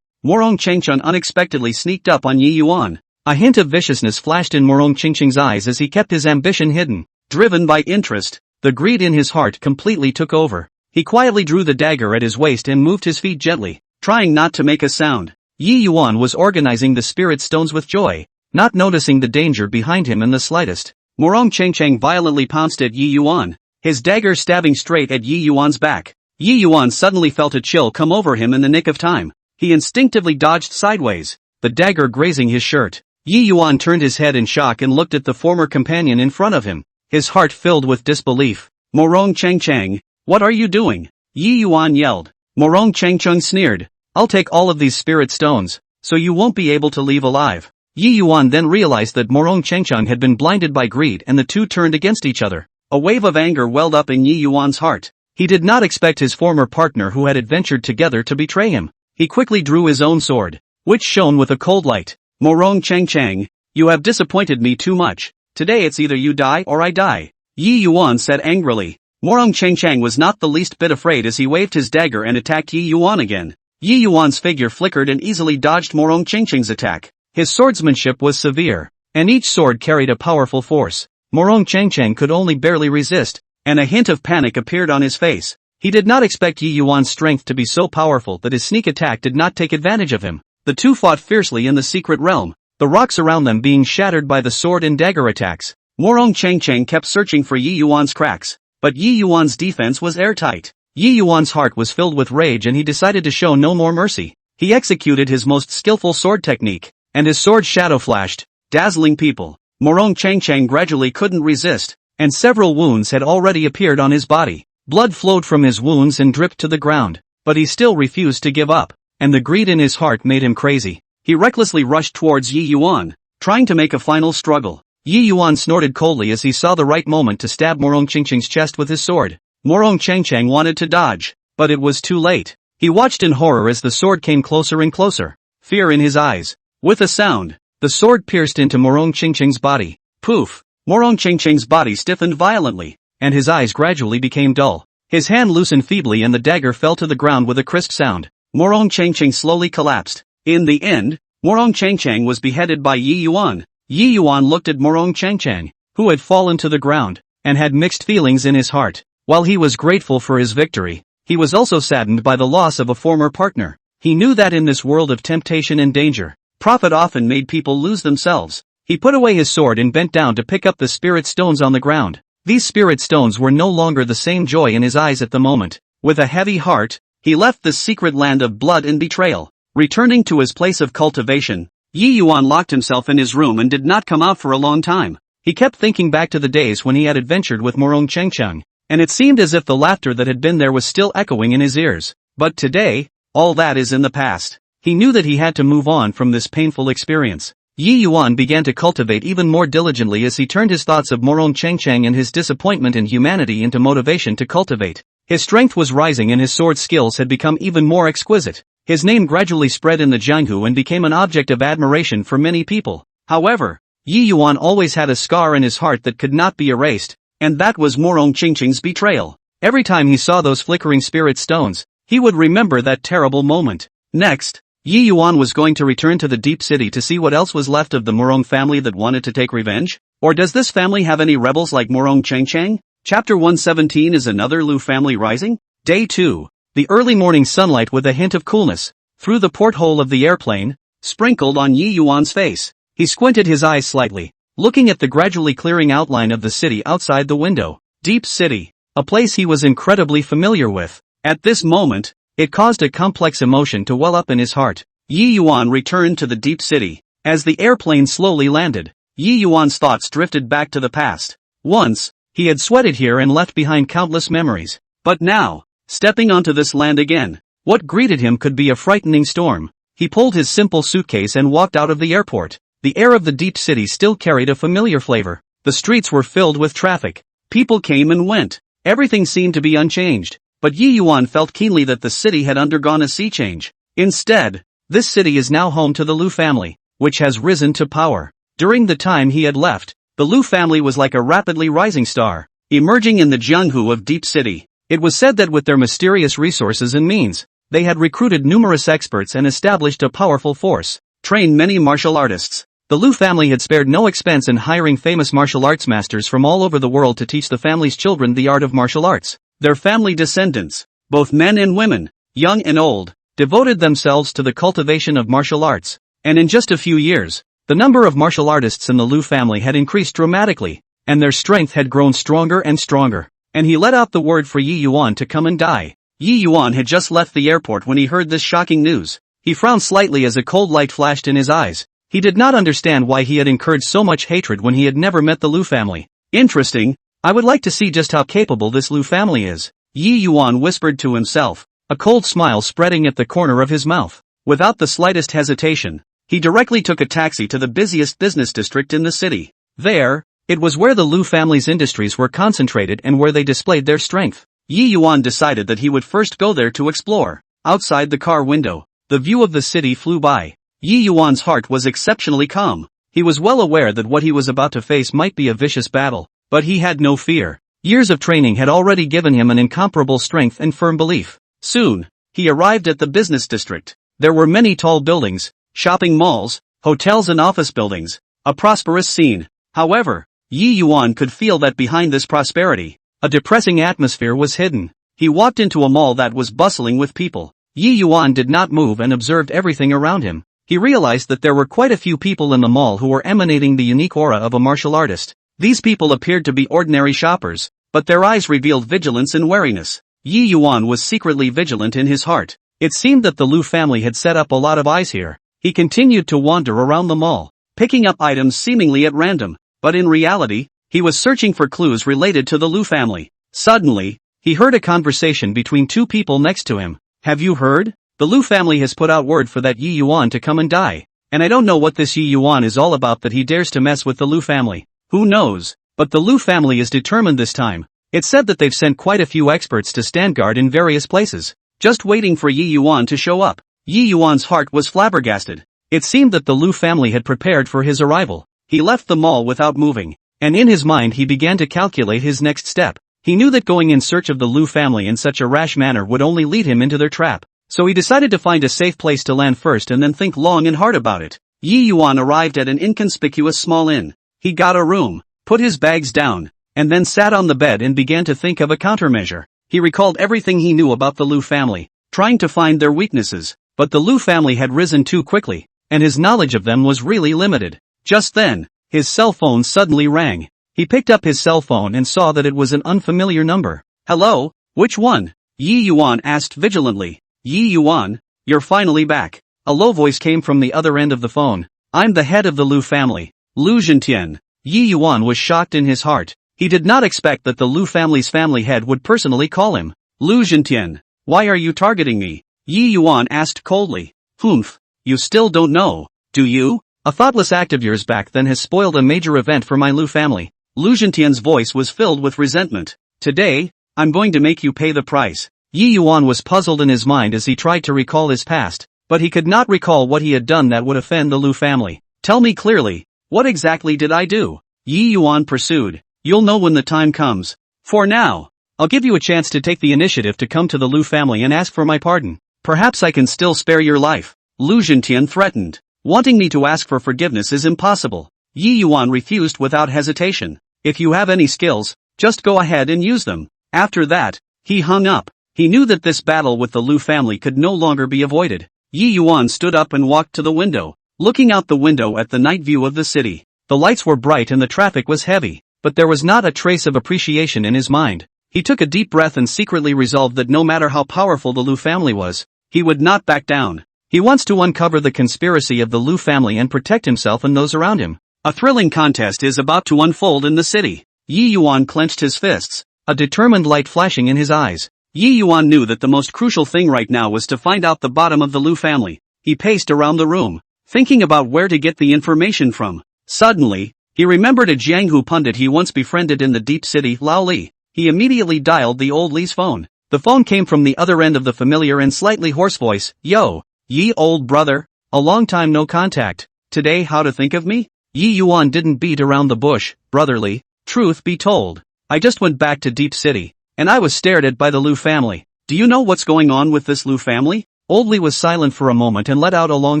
[SPEAKER 1] Morong Chengcheng unexpectedly sneaked up on Yi Yuan. A hint of viciousness flashed in Morong Chengcheng's eyes as he kept his ambition hidden. Driven by interest, the greed in his heart completely took over. He quietly drew the dagger at his waist and moved his feet gently, trying not to make a sound. Yi Yuan was organizing the spirit stones with joy, not noticing the danger behind him in the slightest. Wang Xingyu violently pounced at Yi Yuan, his dagger stabbing straight at Yi Yuan's back. Yi Yuan suddenly felt a chill come over him in the nick of time. He instinctively dodged sideways, the dagger grazing his shirt. Yi Yuan turned his head in shock and looked at the former companion in front of him, his heart filled with disbelief. Wang Xingyu, what are you doing? Yi Yuan yelled. Wang Xingyu sneered. I'll take all of these spirit stones, so you won't be able to leave alive. Yi Yuan then realized that Wang Xingyu had been blinded by greed and the two turned against each other. A wave of anger welled up in Yi Yuan's heart. He did not expect his former partner who had adventured together to betray him. He quickly drew his own sword, which shone with a cold light. Wang Xingyu, you have disappointed me too much. Today it's either you die or I die. Yi Yuan said angrily. Wang Xingyu was not the least bit afraid as he waved his dagger and attacked Yi Yuan again. Yi Yuan's figure flickered and easily dodged Wang Xingyu's attack. His swordsmanship was severe, and each sword carried a powerful force. Wang Xingyu could only barely resist, and a hint of panic appeared on his face. He did not expect Yi Yuan's strength to be so powerful that his sneak attack did not take advantage of him. The two fought fiercely in the secret realm, the rocks around them being shattered by the sword and dagger attacks. Wang Xingyu kept searching for Yi Yuan's cracks, but Yi Yuan's defense was airtight. Yi Yuan's heart was filled with rage and he decided to show no more mercy. He executed his most skillful sword technique, and his sword shadow flashed, dazzling people. Wang Xingyu gradually couldn't resist, and several wounds had already appeared on his body. Blood flowed from his wounds and dripped to the ground, but he still refused to give up, and the greed in his heart made him crazy. He recklessly rushed towards Yi Yuan, trying to make a final struggle. Yi Yuan snorted coldly as he saw the right moment to stab Wang Xingyu's chest with his sword. Wang Xingyu wanted to dodge, but it was too late. He watched in horror as the sword came closer and closer, fear in his eyes. With a sound, the sword pierced into Wang Xingyu's body. Poof! Wang Xingyu's body stiffened violently, and his eyes gradually became dull. His hand loosened feebly and the dagger fell to the ground with a crisp sound. Wang Xingyu slowly collapsed. In the end, Wang Xingyu was beheaded by Yi Yuan. Yi Yuan looked at Wang Xingyu, who had fallen to the ground, and had mixed feelings in his heart. While he was grateful for his victory, he was also saddened by the loss of a former partner. He knew that in this world of temptation and danger, profit often made people lose themselves. He put away his sword and bent down to pick up the spirit stones on the ground. These spirit stones were no longer the same joy in his eyes at the moment. With a heavy heart, he left the secret land of blood and betrayal. Returning to his place of cultivation, Yi Yuan locked himself in his room and did not come out for a long time. He kept thinking back to the days when he had adventured with Wang Xingyu, and it seemed as if the laughter that had been there was still echoing in his ears. But today, all that is in the past. He knew that he had to move on from this painful experience. Yi Yuan began to cultivate even more diligently as he turned his thoughts of Wang Xingyu and his disappointment in humanity into motivation to cultivate. His strength was rising and his sword skills had become even more exquisite. His name gradually spread in the Jianghu and became an object of admiration for many people. However, Yi Yuan always had a scar in his heart that could not be erased, and that was Wang Xingyu's betrayal. Every time he saw those flickering spirit stones, he would remember that terrible moment. Next, Yi Yuan was going to return to the deep city to see what else was left of the Wang family that wanted to take revenge. Or does this family have any rebels like Wang Xingyu? Chapter 117 is another Lu family rising? Day 2. The early morning sunlight with a hint of coolness, through the porthole of the airplane, sprinkled on Yi Yuan's face. He squinted his eyes slightly, looking at the gradually clearing outline of the city outside the window. Deep City, a place he was incredibly familiar with. At this moment, it caused a complex emotion to well up in his heart. Yi Yuan returned to the Deep City. As the airplane slowly landed, Yi Yuan's thoughts drifted back to the past. Once, he had sweated here and left behind countless memories. But now, stepping onto this land again, what greeted him could be a frightening storm. He pulled his simple suitcase and walked out of the airport. The air of the Deep City still carried a familiar flavor. The streets were filled with traffic. People came and went. Everything seemed to be unchanged. But Yi Yuan felt keenly that the city had undergone a sea change. Instead, this city is now home to the Lu family, which has risen to power. During the time he had left, the Lu family was like a rapidly rising star, emerging in the Jianghu of Deep City. It was said that with their mysterious resources and means, they had recruited numerous experts and established a powerful force, trained many martial artists. The Lu family had spared no expense in hiring famous martial arts masters from all over the world to teach the family's children the art of martial arts. Their family descendants, both men and women, young and old, devoted themselves to the cultivation of martial arts, and in just a few years, the number of martial artists in the Lu family had increased dramatically. and their strength had grown stronger and stronger. And he let out the word for Yi Yuan to come and die. Yi Yuan had just left the airport when he heard this shocking news. He frowned slightly as a cold light flashed in his eyes. He did not understand why he had incurred so much hatred when he had never met the Lu family. Interesting. I would like to see just how capable this Lu family is. Yi Yuan whispered to himself, a cold smile spreading at the corner of his mouth. Without the slightest hesitation, he directly took a taxi to the busiest business district in the city. There, it was where the Lu family's industries were concentrated and where they displayed their strength. Yi Yuan decided that he would first go there to explore. Outside the car window, the view of the city flew by. Yi Yuan's heart was exceptionally calm. He was well aware that what he was about to face might be a vicious battle, but he had no fear. Years of training had already given him an incomparable strength and firm belief. Soon, he arrived at the business district. There were many tall buildings, shopping malls, hotels and office buildings, a prosperous scene. However, Yi Yuan could feel that behind this prosperity, a depressing atmosphere was hidden. He walked into a mall that was bustling with people. Yi Yuan did not move and observed everything around him. He realized that there were quite a few people in the mall who were emanating the unique aura of a martial artist. These people appeared to be ordinary shoppers, but their eyes revealed vigilance and wariness. Yi Yuan was secretly vigilant in his heart. It seemed that the Lu family had set up a lot of eyes here. He continued to wander around the mall, picking up items seemingly at random, but in reality, he was searching for clues related to the Lu family. Suddenly, he heard a conversation between two people next to him. Have you heard? The Lu family has put out word for that Yi Yuan to come and die. And I don't know what this Yi Yuan is all about that he dares to mess with the Lu family. Who knows? But the Lu family is determined this time. It's said that they've sent quite a few experts to stand guard in various places, just waiting for Yi Yuan to show up. Yi Yuan's heart was flabbergasted. It seemed that the Lu family had prepared for his arrival. He left the mall without moving, and in his mind he began to calculate his next step. He knew that going in search of the Lu family in such a rash manner would only lead him into their trap, so he decided to find a safe place to land first and then think long and hard about it. Yi Yuan arrived at an inconspicuous small inn. He got a room, put his bags down, and then sat on the bed and began to think of a countermeasure. He recalled everything he knew about the Lu family, trying to find their weaknesses, but the Lu family had risen too quickly, and his knowledge of them was really limited. Just then, his cell phone suddenly rang. He picked up his cell phone and saw that it was an unfamiliar number. Hello, which one? Yi Yuan asked vigilantly. Yi Yuan, you're finally back. A low voice came from the other end of the phone. I'm the head of the Lu family, Lu Zhentian. Yi Yuan was shocked in his heart. He did not expect that the Lu family's family head would personally call him. Lu Zhentian, why are you targeting me? Yi Yuan asked coldly. Humph, you still don't know, do you? A thoughtless act of yours back then has spoiled a major event for my Lu family. Lu Zhentian's voice was filled with resentment. Today, I'm going to make you pay the price. Yi Yuan was puzzled in his mind as he tried to recall his past, but he could not recall what he had done that would offend the Lu family. Tell me clearly, what exactly did I do? Yi Yuan pursued. You'll know when the time comes. For now, I'll give you a chance to take the initiative to come to the Lu family and ask for my pardon. Perhaps I can still spare your life. Lu Zhentian threatened. Wanting me to ask for forgiveness is impossible. Yi Yuan refused without hesitation. If you have any skills, just go ahead and use them. After that, he hung up. He knew that this battle with the Lu family could no longer be avoided. Yi Yuan stood up and walked to the window, looking out the window at the night view of the city. The lights were bright and the traffic was heavy, but there was not a trace of appreciation in his mind. He took a deep breath and secretly resolved that no matter how powerful the Lu family was, he would not back down. He wants to uncover the conspiracy of the Lu family and protect himself and those around him. A thrilling contest is about to unfold in the city. Yi Yuan clenched his fists, a determined light flashing in his eyes. Yi Yuan knew that the most crucial thing right now was to find out the bottom of the Lu family. He paced around the room, thinking about where to get the information from. Suddenly, he remembered a Jianghu pundit he once befriended in the deep city, Lao Li. He immediately dialed the old Li's phone. The phone came from the other end of the familiar and slightly hoarse voice. Yo, Yi old brother, a long time no contact. Today how to think of me? Yi Yuan didn't beat around the bush, brotherly. Truth be told, I just went back to Deep City, and I was stared at by the Lu family. Do you know what's going on with this Lu family? Old Li was silent for a moment and let out a long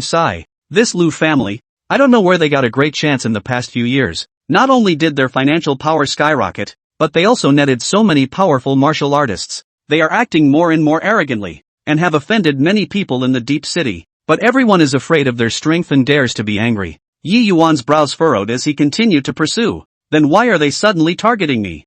[SPEAKER 1] sigh. This Lu family, I don't know where they got a great chance in the past few years. Not only did their financial power skyrocket, but they also netted so many powerful martial artists. They are acting more and more arrogantly, and have offended many people in the Deep City, but everyone is afraid of their strength and dares to be angry. Yi Yuan's brows furrowed as he continued to pursue. Then why are they suddenly targeting me?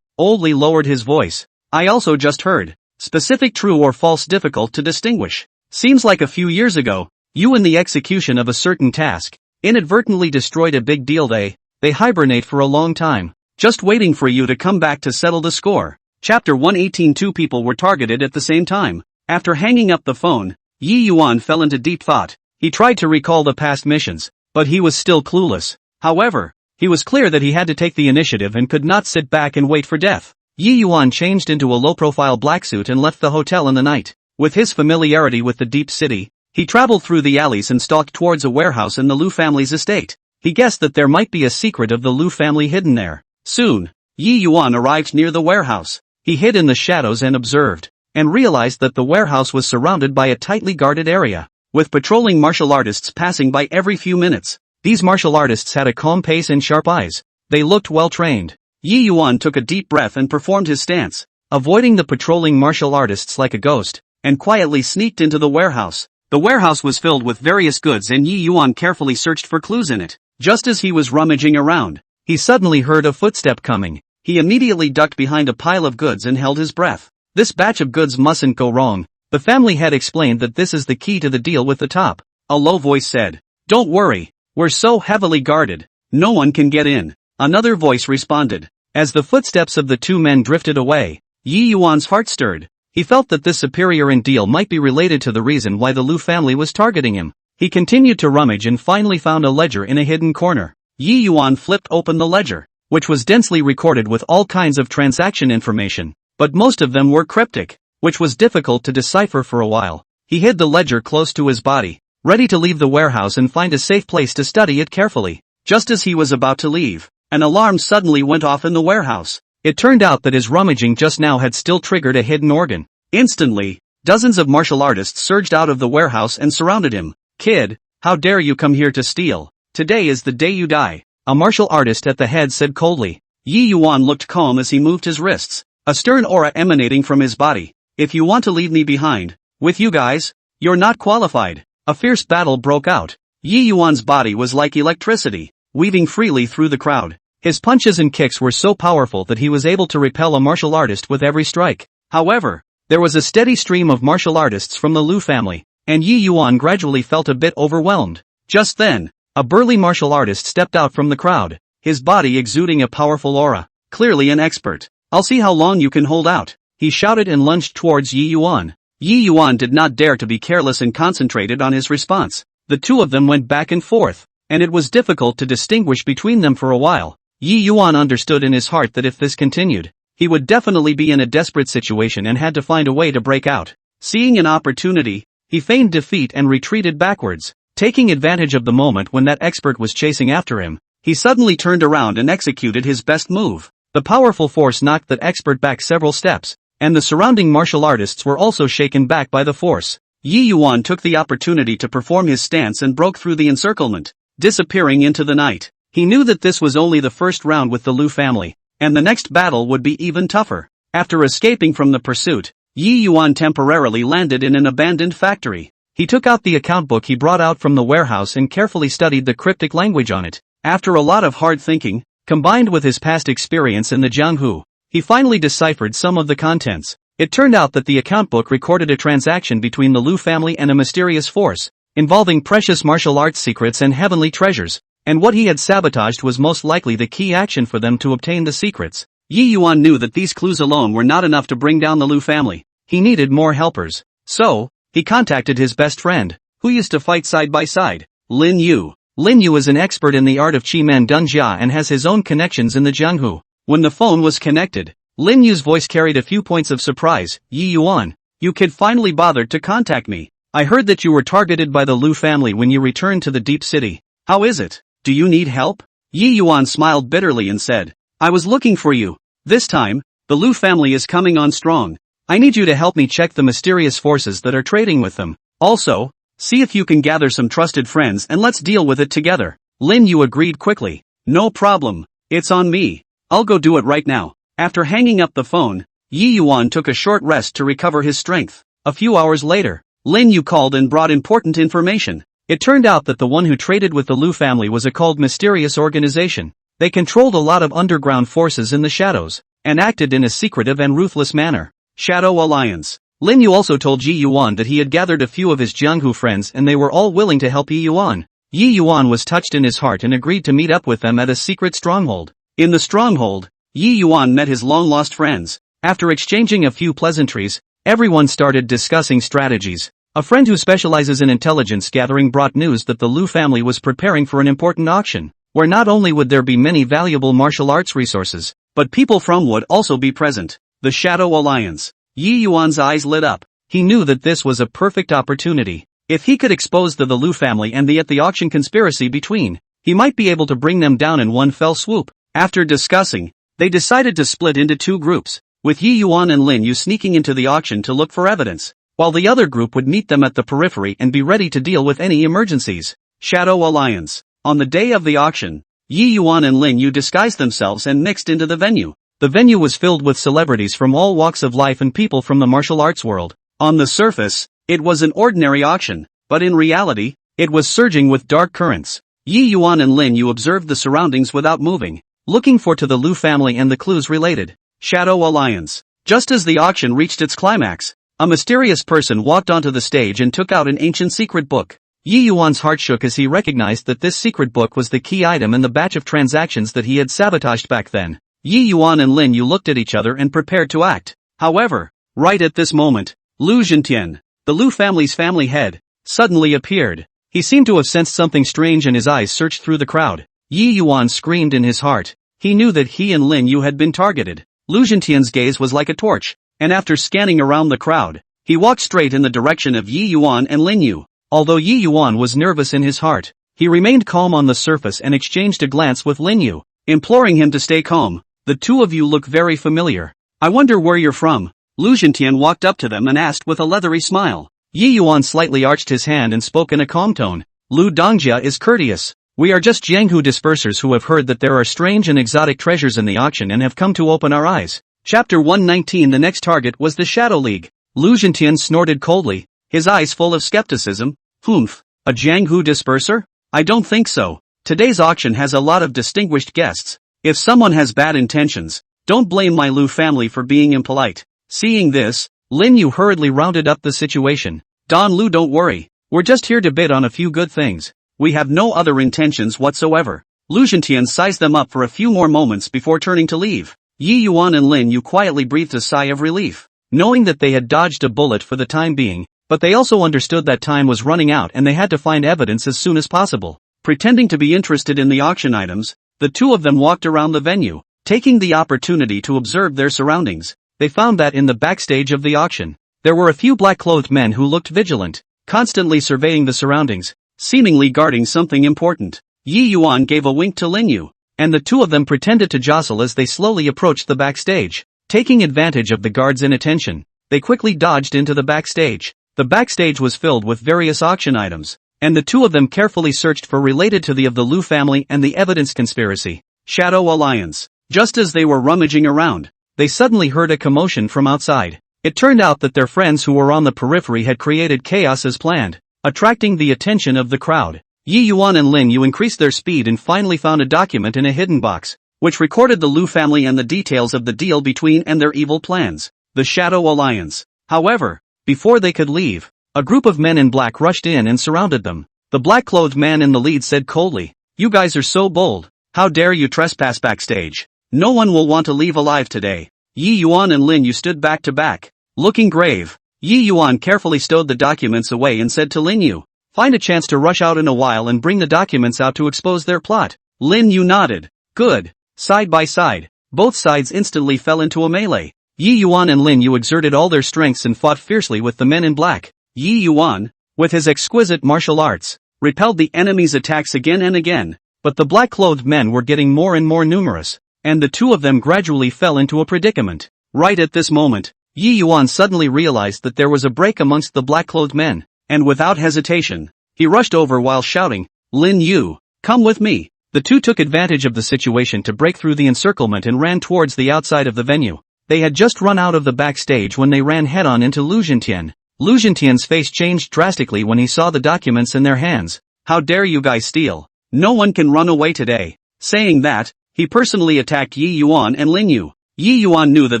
[SPEAKER 1] Old Li lowered his voice. I also just heard. Specific true or false difficult to distinguish. Seems like a few years ago, you in the execution of a certain task, inadvertently destroyed a big deal. They hibernate for a long time, just waiting for you to come back to settle the score. Chapter 118. Two people were targeted at the same time. After hanging up the phone, Yi Yuan fell into deep thought. He tried to recall the past missions, but he was still clueless. However, he was clear that he had to take the initiative and could not sit back and wait for death. Yi Yuan changed into a low-profile black suit and left the hotel in the night. With his familiarity with the deep city, he traveled through the alleys and stalked towards a warehouse in the Liu family's estate. He guessed that there might be a secret of the Liu family hidden there. Soon, Yi Yuan arrived near the warehouse. He hid in the shadows and observed, and realized that the warehouse was surrounded by a tightly guarded area, with patrolling martial artists passing by every few minutes. These martial artists had a calm pace and sharp eyes. They looked well trained. Yi Yuan took a deep breath and performed his stance, avoiding the patrolling martial artists like a ghost, and quietly sneaked into the warehouse. The warehouse was filled with various goods and Yi Yuan carefully searched for clues in it. Just as he was rummaging around, he suddenly heard a footstep coming. He immediately ducked behind a pile of goods and held his breath. This batch of goods mustn't go wrong. The family had explained that this is the key to the deal with the top. A low voice said, "Don't worry, we're so heavily guarded, no one can get in." Another voice responded. As the footsteps of the two men drifted away, Yi Yuan's heart stirred. He felt that this superior deal might be related to the reason why the Liu family was targeting him. He continued to rummage and finally found a ledger in a hidden corner. Yi Yuan flipped open the ledger, which was densely recorded with all kinds of transaction information, but most of them were cryptic, which was difficult to decipher for a while. He hid the ledger close to his body, ready to leave the warehouse and find a safe place to study it carefully. Just as he was about to leave, an alarm suddenly went off in the warehouse. It turned out that his rummaging just now had still triggered a hidden organ. Instantly, dozens of martial artists surged out of the warehouse and surrounded him. "Kid, how dare you come here to steal? Today is the day you die," a martial artist at the head said coldly. Yi Yuan looked calm as he moved his wrists, a stern aura emanating from his body. "If you want to leave me behind, with you guys, you're not qualified." A fierce battle broke out. Yi Yuan's body was like electricity, weaving freely through the crowd. His punches and kicks were so powerful that he was able to repel a martial artist with every strike. However, there was a steady stream of martial artists from the Liu family, and Yi Yuan gradually felt a bit overwhelmed. Just then, a burly martial artist stepped out from the crowd, his body exuding a powerful aura. Clearly an expert. "I'll see how long you can hold out," he shouted and lunged towards Yi Yuan. Yi Yuan did not dare to be careless and concentrated on his response. The two of them went back and forth, and it was difficult to distinguish between them for a while. Yi Yuan understood in his heart that if this continued, he would definitely be in a desperate situation and had to find a way to break out. Seeing an opportunity, he feigned defeat and retreated backwards. Taking advantage of the moment when that expert was chasing after him, he suddenly turned around and executed his best move. The powerful force knocked that expert back several steps, and the surrounding martial artists were also shaken back by the force. Yi Yuan took the opportunity to perform his stance and broke through the encirclement, disappearing into the night. He knew that this was only the first round with the Liu family, and the next battle would be even tougher. After escaping from the pursuit, Yi Yuan temporarily landed in an abandoned factory. He took out the account book he brought out from the warehouse and carefully studied the cryptic language on it. After a lot of hard thinking, combined with his past experience in the Jianghu, he finally deciphered some of the contents. It turned out that the account book recorded a transaction between the Liu family and a mysterious force, involving precious martial arts secrets and heavenly treasures, and what he had sabotaged was most likely the key action for them to obtain the secrets. Yi Yuan knew that these clues alone were not enough to bring down the Liu family. He needed more helpers. So, he contacted his best friend, who used to fight side by side, Lin Yu. Lin Yu is an expert in the art of Qi Men Dun Jia and has his own connections in the Jianghu. When the phone was connected, Lin Yu's voice carried a few points of surprise. "Yi Yuan, you kid finally bothered to contact me. I heard that you were targeted by the Liu family when you returned to the deep city. How is it? Do you need help?" Yi Yuan smiled bitterly and said, "I was looking for you. This time, the Liu family is coming on strong. I need you to help me check the mysterious forces that are trading with them. Also, see if you can gather some trusted friends and let's deal with it together." Lin Yu agreed quickly. "No problem. It's on me. I'll go do it right now." After hanging up the phone, Yi Yuan took a short rest to recover his strength. A few hours later, Lin Yu called and brought important information. It turned out that the one who traded with the Liu family was a called mysterious organization. They controlled a lot of underground forces in the shadows, and acted in a secretive and ruthless manner. Shadow Alliance. Lin Yu also told Yi Yuan that he had gathered a few of his Jianghu friends and they were all willing to help Yi Yuan. Yi Yuan was touched in his heart and agreed to meet up with them at a secret stronghold. In the stronghold, Yi Yuan met his long-lost friends. After exchanging a few pleasantries, everyone started discussing strategies. A friend who specializes in intelligence gathering brought news that the Lu family was preparing for an important auction, where not only would there be many valuable martial arts resources, but people from would also be present. The Shadow Alliance. Yi Yuan's eyes lit up. He knew that this was a perfect opportunity. If he could expose the Lu family and the auction conspiracy between, he might be able to bring them down in one fell swoop. After discussing, they decided to split into two groups, with Yi Yuan and Lin Yu sneaking into the auction to look for evidence, while the other group would meet them at the periphery and be ready to deal with any emergencies. Shadow Alliance. On the day of the auction, Yi Yuan and Lin Yu disguised themselves and mixed into the venue. The venue was filled with celebrities from all walks of life and people from the martial arts world. On the surface, it was an ordinary auction, but in reality, it was surging with dark currents. Yi Yuan and Lin Yu observed the surroundings without moving, looking for the Lu family and the clues related. Shadow Alliance. Just as the auction reached its climax, a mysterious person walked onto the stage and took out an ancient secret book. Yi Yuan's heart shook as he recognized that this secret book was the key item in the batch of transactions that he had sabotaged back then. Yi Yuan and Lin Yu looked at each other and prepared to act. However, right at this moment, Lu Zhentian, the Lu family's family head, suddenly appeared. He seemed to have sensed something strange and his eyes searched through the crowd. Yi Yuan screamed in his heart. He knew that he and Lin Yu had been targeted. Lu Zhentian's gaze was like a torch, and after scanning around the crowd, he walked straight in the direction of Yi Yuan and Lin Yu. Although Yi Yuan was nervous in his heart, he remained calm on the surface and exchanged a glance with Lin Yu, imploring him to stay calm. The two of you look very familiar. I wonder where you're from. Lu Zhentian walked up to them and asked with a leathery smile. Yi Yuan slightly arched his hand and spoke in a calm tone. Lu Dongjia is courteous. We are just Jianghu dispersers who have heard that there are strange and exotic treasures in the auction and have come to open our eyes. Chapter 119. The next target was the Shadow League. Lu Zhentian snorted coldly, his eyes full of skepticism. Humph, a Jianghu disperser? I don't think so. Today's auction has a lot of distinguished guests. If someone has bad intentions, don't blame my Lu family for being impolite. Seeing this, Lin Yu hurriedly rounded up the situation. Don Lu, don't worry. We're just here to bid on a few good things. We have no other intentions whatsoever. Lu Zhentian sized them up for a few more moments before turning to leave. Yi Yuan and Lin Yu quietly breathed a sigh of relief, knowing that they had dodged a bullet for the time being, but they also understood that time was running out and they had to find evidence as soon as possible. Pretending to be interested in the auction items, the two of them walked around the venue, taking the opportunity to observe their surroundings. They found that in the backstage of the auction, there were a few black-clothed men who looked vigilant, constantly surveying the surroundings, seemingly guarding something important. Yi Yuan gave a wink to Lin Yu, and the two of them pretended to jostle as they slowly approached the backstage. Taking advantage of the guards' inattention, they quickly dodged into the backstage. The backstage was filled with various auction items, and the two of them carefully searched for related to the Lu family and the evidence conspiracy. Shadow Alliance. Just as they were rummaging around, they suddenly heard a commotion from outside. It turned out that their friends who were on the periphery had created chaos as planned, attracting the attention of the crowd. Yi Yuan and Lin Yu increased their speed and finally found a document in a hidden box, which recorded the Lu family and the details of the deal between and their evil plans. The Shadow Alliance. However, before they could leave, a group of men in black rushed in and surrounded them. The black-clothed man in the lead said coldly, "You guys are so bold. How dare you trespass backstage? No one will want to leave alive today." Yi Yuan and Lin Yu stood back to back, looking grave. Yi Yuan carefully stowed the documents away and said to Lin Yu, "Find a chance to rush out in a while and bring the documents out to expose their plot." Lin Yu nodded. Good. Side by side, both sides instantly fell into a melee. Yi Yuan and Lin Yu exerted all their strengths and fought fiercely with the men in black. Yi Yuan, with his exquisite martial arts, repelled the enemy's attacks again and again, but the black-clothed men were getting more and more numerous, and the two of them gradually fell into a predicament. Right at this moment, Yi Yuan suddenly realized that there was a break amongst the black-clothed men, and without hesitation, he rushed over while shouting, "Lin Yu, come with me." The two took advantage of the situation to break through the encirclement and ran towards the outside of the venue. They had just run out of the backstage when they ran head-on into Lu Zhentian. Lu Zhentian's face changed drastically when he saw the documents in their hands. "How dare you guys steal? No one can run away today." Saying that, he personally attacked Yi Yuan and Lin Yu. Yi Yuan knew that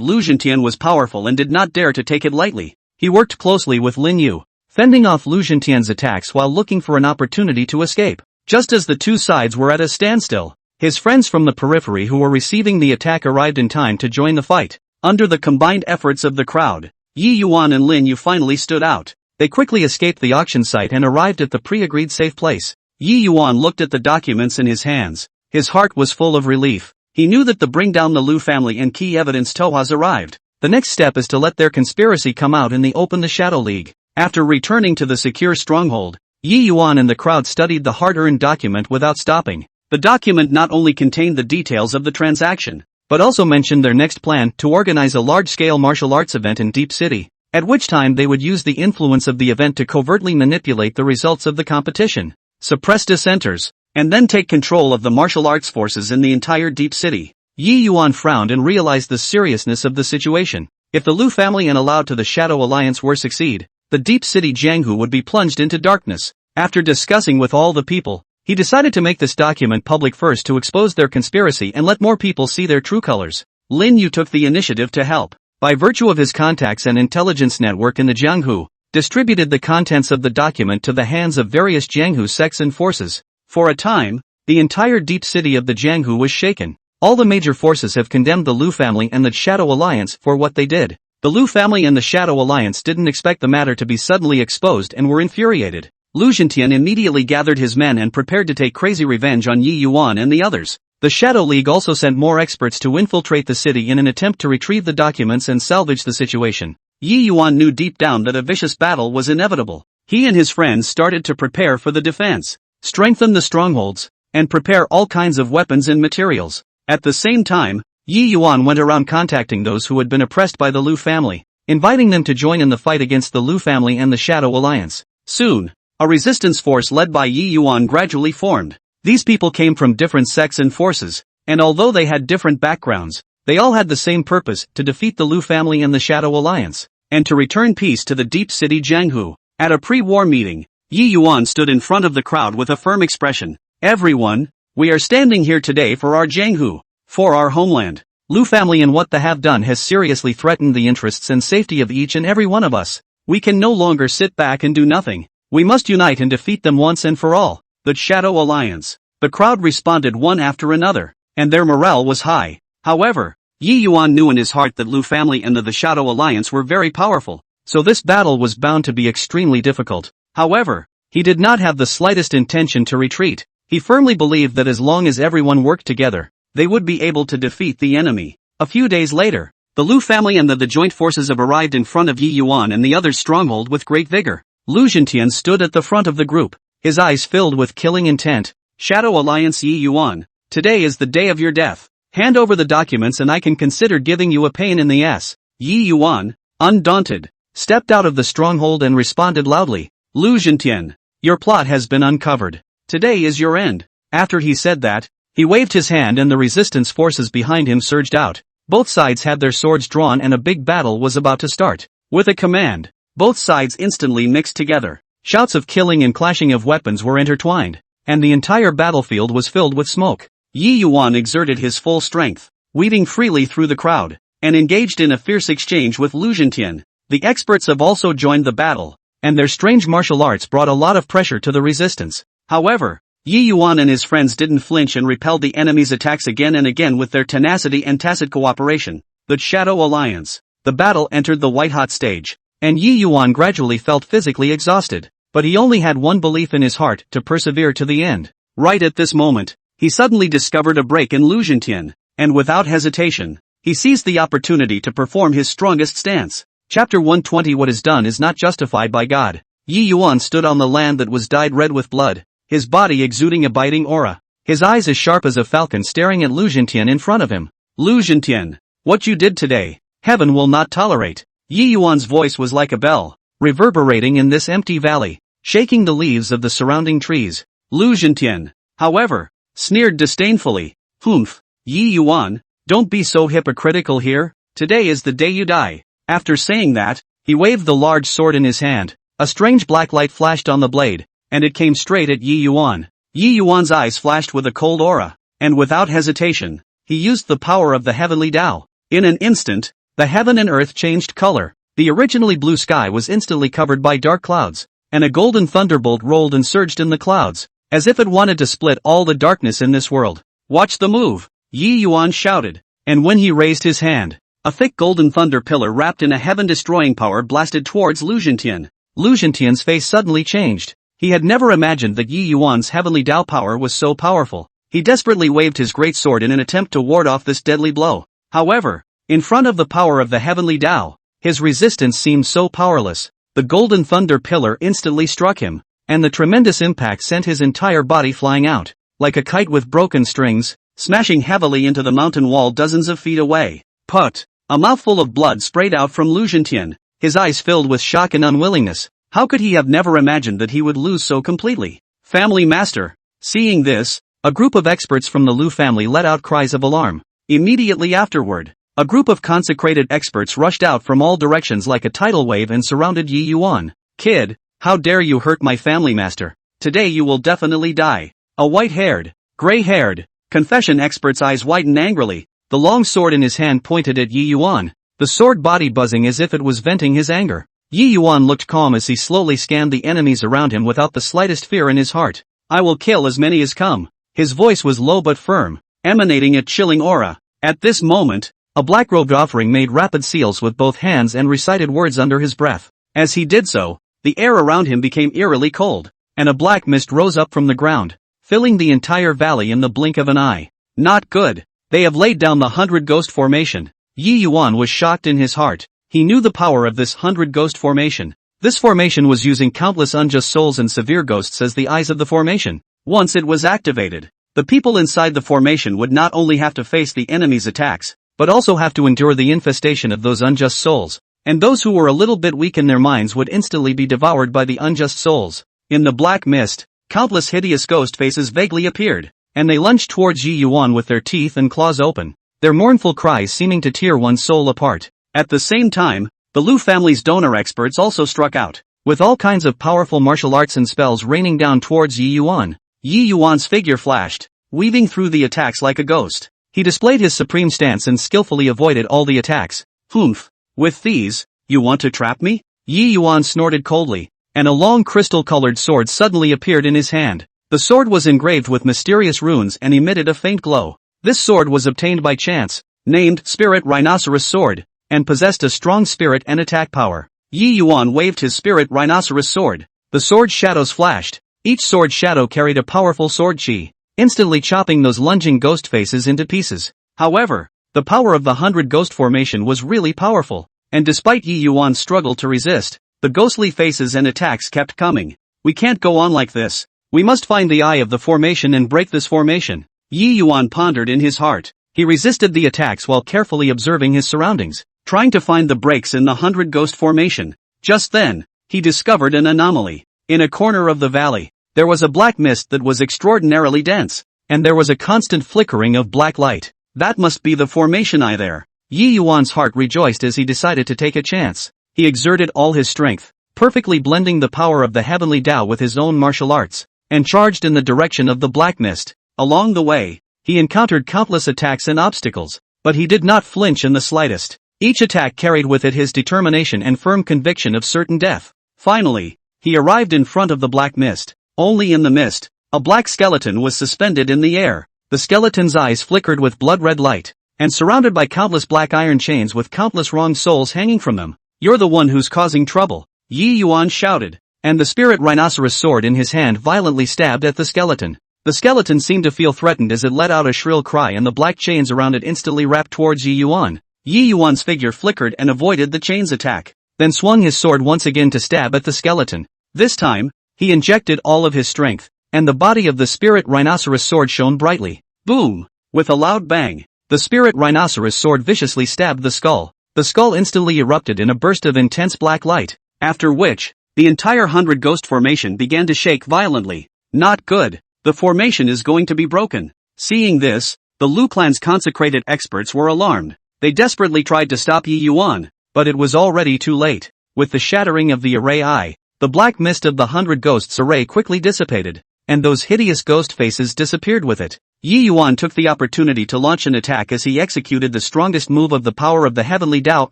[SPEAKER 1] Lu Zhentian was powerful and did not dare to take it lightly. He worked closely with Lin Yu, fending off Lu Zhentian's attacks while looking for an opportunity to escape. Just as the two sides were at a standstill, his friends from the periphery who were receiving the attack arrived in time to join the fight. Under the combined efforts of the crowd, Yi Yuan and Lin Yu finally stood out. They quickly escaped the auction site and arrived at the pre-agreed safe place. Yi Yuan looked at the documents in his hands. His heart was full of relief. He knew that the bring down the Lu family and key evidence has arrived. The next step is to let their conspiracy come out in the open. The Shadow League. After returning to the secure stronghold, Yi Yuan and the crowd studied the hard-earned document without stopping. The document not only contained the details of the transaction, but also mentioned their next plan to organize a large-scale martial arts event in Deep City, at which time they would use the influence of the event to covertly manipulate the results of the competition, suppress dissenters, and then take control of the martial arts forces in the entire Deep City. Yi Yuan frowned and realized the seriousness of the situation. If the Lu family and allowed to the Shadow Alliance were succeed, the Deep City Jianghu would be plunged into darkness. After discussing with all the people, he decided to make this document public first to expose their conspiracy and let more people see their true colors. Lin Yu took the initiative to help. By virtue of his contacts and intelligence network in the Jianghu, distributed the contents of the document to the hands of various Jianghu sects and forces. For a time, the entire Deep City of the Jianghu was shaken. All the major forces have condemned the Lu family and the Shadow Alliance for what they did. The Lu family and the Shadow Alliance didn't expect the matter to be suddenly exposed and were infuriated. Lu Zhentian immediately gathered his men and prepared to take crazy revenge on Yi Yuan and the others. The Shadow League also sent more experts to infiltrate the city in an attempt to retrieve the documents and salvage the situation. Yi Yuan knew deep down that a vicious battle was inevitable. He and his friends started to prepare for the defense, strengthen the strongholds, and prepare all kinds of weapons and materials. At the same time, Yi Yuan went around contacting those who had been oppressed by the Lu family, inviting them to join in the fight against the Lu family and the Shadow Alliance. Soon, a resistance force led by Yi Yuan gradually formed. These people came from different sects and forces, and although they had different backgrounds, they all had the same purpose: to defeat the Lu family and the Shadow Alliance, and to return peace to the Deep City Jianghu. At a pre-war meeting, Yi Yuan stood in front of the crowd with a firm expression. "Everyone, we are standing here today for our Jianghu, for our homeland. Lu family and what they have done has seriously threatened the interests and safety of each and every one of us. We can no longer sit back and do nothing. We must unite and defeat them once and for all." The Shadow Alliance. The crowd responded one after another, and their morale was high. However, Yi Yuan knew in his heart that Lu family and the Shadow Alliance were very powerful, so this battle was bound to be extremely difficult. However, he did not have the slightest intention to retreat. He firmly believed that as long as everyone worked together, they would be able to defeat the enemy. A few days later, the Lu family and the joint forces have arrived in front of Yi Yuan and the others' stronghold with great vigor. Lu Zhentian stood at the front of the group, his eyes filled with killing intent. "Shadow Alliance Yi Yuan, today is the day of your death. Hand over the documents and I can consider giving you a pain in the ass." Yi Yuan, undaunted, stepped out of the stronghold and responded loudly. "Lu Zhentian, your plot has been uncovered. Today is your end." After he said that, he waved his hand and the resistance forces behind him surged out. Both sides had their swords drawn and a big battle was about to start. With a command, both sides instantly mixed together. Shouts of killing and clashing of weapons were intertwined, and the entire battlefield was filled with smoke. Yi Yuan exerted his full strength, weaving freely through the crowd, and engaged in a fierce exchange with Lu Zhentian. The experts have also joined the battle, and their strange martial arts brought a lot of pressure to the resistance. However, Yi Yuan and his friends didn't flinch and repelled the enemy's attacks again and again with their tenacity and tacit cooperation. The Shadow Alliance. The battle entered the white-hot stage, and Yi Yuan gradually felt physically exhausted, but he only had one belief in his heart: to persevere to the end. Right at this moment, he suddenly discovered a break in Lu Zhentian, and without hesitation, he seized the opportunity to perform his strongest stance. Chapter 120. What is done is not justified by God. Yi Yuan stood on the land that was dyed red with blood, his body exuding a biting aura, his eyes as sharp as a falcon staring at Lu Zhentian in front of him. "Lu Zhentian, what you did today, heaven will not tolerate." Yi Yuan's voice was like a bell, reverberating in this empty valley, shaking the leaves of the surrounding trees. Lu Zhentian, however, sneered disdainfully. "Humph, Yi Yuan, don't be so hypocritical here. Today is the day you die." After saying that, he waved the large sword in his hand. A strange black light flashed on the blade, and it came straight at Yi Yuan. Yi Yuan's eyes flashed with a cold aura, and without hesitation, he used the power of the heavenly Tao. In an instant, the heaven and earth changed color. The originally blue sky was instantly covered by dark clouds, and a golden thunderbolt rolled and surged in the clouds, as if it wanted to split all the darkness in this world. "Watch the move," Yi Yuan shouted, and when he raised his hand, a thick golden thunder pillar wrapped in a heaven-destroying power blasted towards Lu Zhentian. Lu Zhentian's face suddenly changed. He had never imagined that Yi Yuan's heavenly Tao power was so powerful. He desperately waved his great sword in an attempt to ward off this deadly blow. However, in front of the power of the heavenly Tao, his resistance seemed so powerless. The golden thunder pillar instantly struck him, and the tremendous impact sent his entire body flying out, like a kite with broken strings, smashing heavily into the mountain wall dozens of feet away. Put! A mouthful of blood sprayed out from Lu Zhentian, his eyes filled with shock and unwillingness. How could he have never imagined that he would lose so completely? Family Master. Seeing this, a group of experts from the Lu family let out cries of alarm. Immediately afterward, a group of consecrated experts rushed out from all directions like a tidal wave and surrounded Yi Yuan. "Kid, how dare you hurt my family master? Today you will definitely die." A white-haired, gray-haired, confession expert's eyes widened angrily, the long sword in his hand pointed at Yi Yuan, the sword body buzzing as if it was venting his anger. Yi Yuan looked calm as he slowly scanned the enemies around him without the slightest fear in his heart. "I will kill as many as come." His voice was low but firm, emanating a chilling aura. At this moment, a black-robed offering made rapid seals with both hands and recited words under his breath. As he did so, the air around him became eerily cold, and a black mist rose up from the ground, filling the entire valley in the blink of an eye. Not good. They have laid down the 100 Ghost Formation. Yi Yuan was shocked in his heart. He knew the power of this 100 Ghost Formation. This formation was using countless unjust souls and severe ghosts as the eyes of the formation. Once it was activated, the people inside the formation would not only have to face the enemy's attacks, but also have to endure the infestation of those unjust souls, and those who were a little bit weak in their minds would instantly be devoured by the unjust souls. In the black mist, countless hideous ghost faces vaguely appeared, and they lunged towards Yi Yuan with their teeth and claws open, their mournful cries seeming to tear one's soul apart. At the same time, the Lu family's donor experts also struck out, with all kinds of powerful martial arts and spells raining down towards Yi Yuan. Yi Yuan's figure flashed, weaving through the attacks like a ghost. He displayed his supreme stance and skillfully avoided all the attacks. "Humph! With these, you want to trap me?" Yi Yuan snorted coldly, and a long crystal-colored sword suddenly appeared in his hand. The sword was engraved with mysterious runes and emitted a faint glow. This sword was obtained by chance, named Spirit Rhinoceros Sword, and possessed a strong spirit and attack power. Yi Yuan waved his Spirit Rhinoceros Sword. The sword's shadows flashed. Each sword shadow carried a powerful sword chi, instantly chopping those lunging ghost faces into pieces. However, the power of the 100 Ghost Formation was really powerful, and despite Yi Yuan's struggle to resist, the ghostly faces and attacks kept coming. "We can't go on like this. We must find the eye of the formation and break this formation." Yi Yuan pondered in his heart. He resisted the attacks while carefully observing his surroundings, trying to find the breaks in the 100 Ghost Formation. Just then, he discovered an anomaly. In a corner of the valley, there was a black mist that was extraordinarily dense, and there was a constant flickering of black light. That must be the formation eye there. Yi Yuan's heart rejoiced as he decided to take a chance. He exerted all his strength, perfectly blending the power of the heavenly Tao with his own martial arts, and charged in the direction of the black mist. Along the way, he encountered countless attacks and obstacles, but he did not flinch in the slightest. Each attack carried with it his determination and firm conviction of certain death. Finally, he arrived in front of the black mist. Only in the mist, a black skeleton was suspended in the air. The skeleton's eyes flickered with blood-red light, and surrounded by countless black iron chains with countless wronged souls hanging from them. "You're the one who's causing trouble," Yi Yuan shouted, and the Spirit Rhinoceros Sword in his hand violently stabbed at the skeleton. The skeleton seemed to feel threatened as it let out a shrill cry, and the black chains around it instantly wrapped towards Yi Yuan. Yi Yuan's figure flickered and avoided the chain's attack, then swung his sword once again to stab at the skeleton. This time, he injected all of his strength, and the body of the Spirit Rhinoceros Sword shone brightly. Boom! With a loud bang, the Spirit Rhinoceros Sword viciously stabbed the skull. The skull instantly erupted in a burst of intense black light, after which, the entire 100 Ghost Formation began to shake violently. Not good. The formation is going to be broken. Seeing this, the Lu clan's consecrated experts were alarmed. They desperately tried to stop Yi Yuan, but it was already too late. With the shattering of the array eye, the black mist of the 100 ghosts array quickly dissipated, and those hideous ghost faces disappeared with it. Yi Yuan took the opportunity to launch an attack as he executed the strongest move of the power of the heavenly Tao,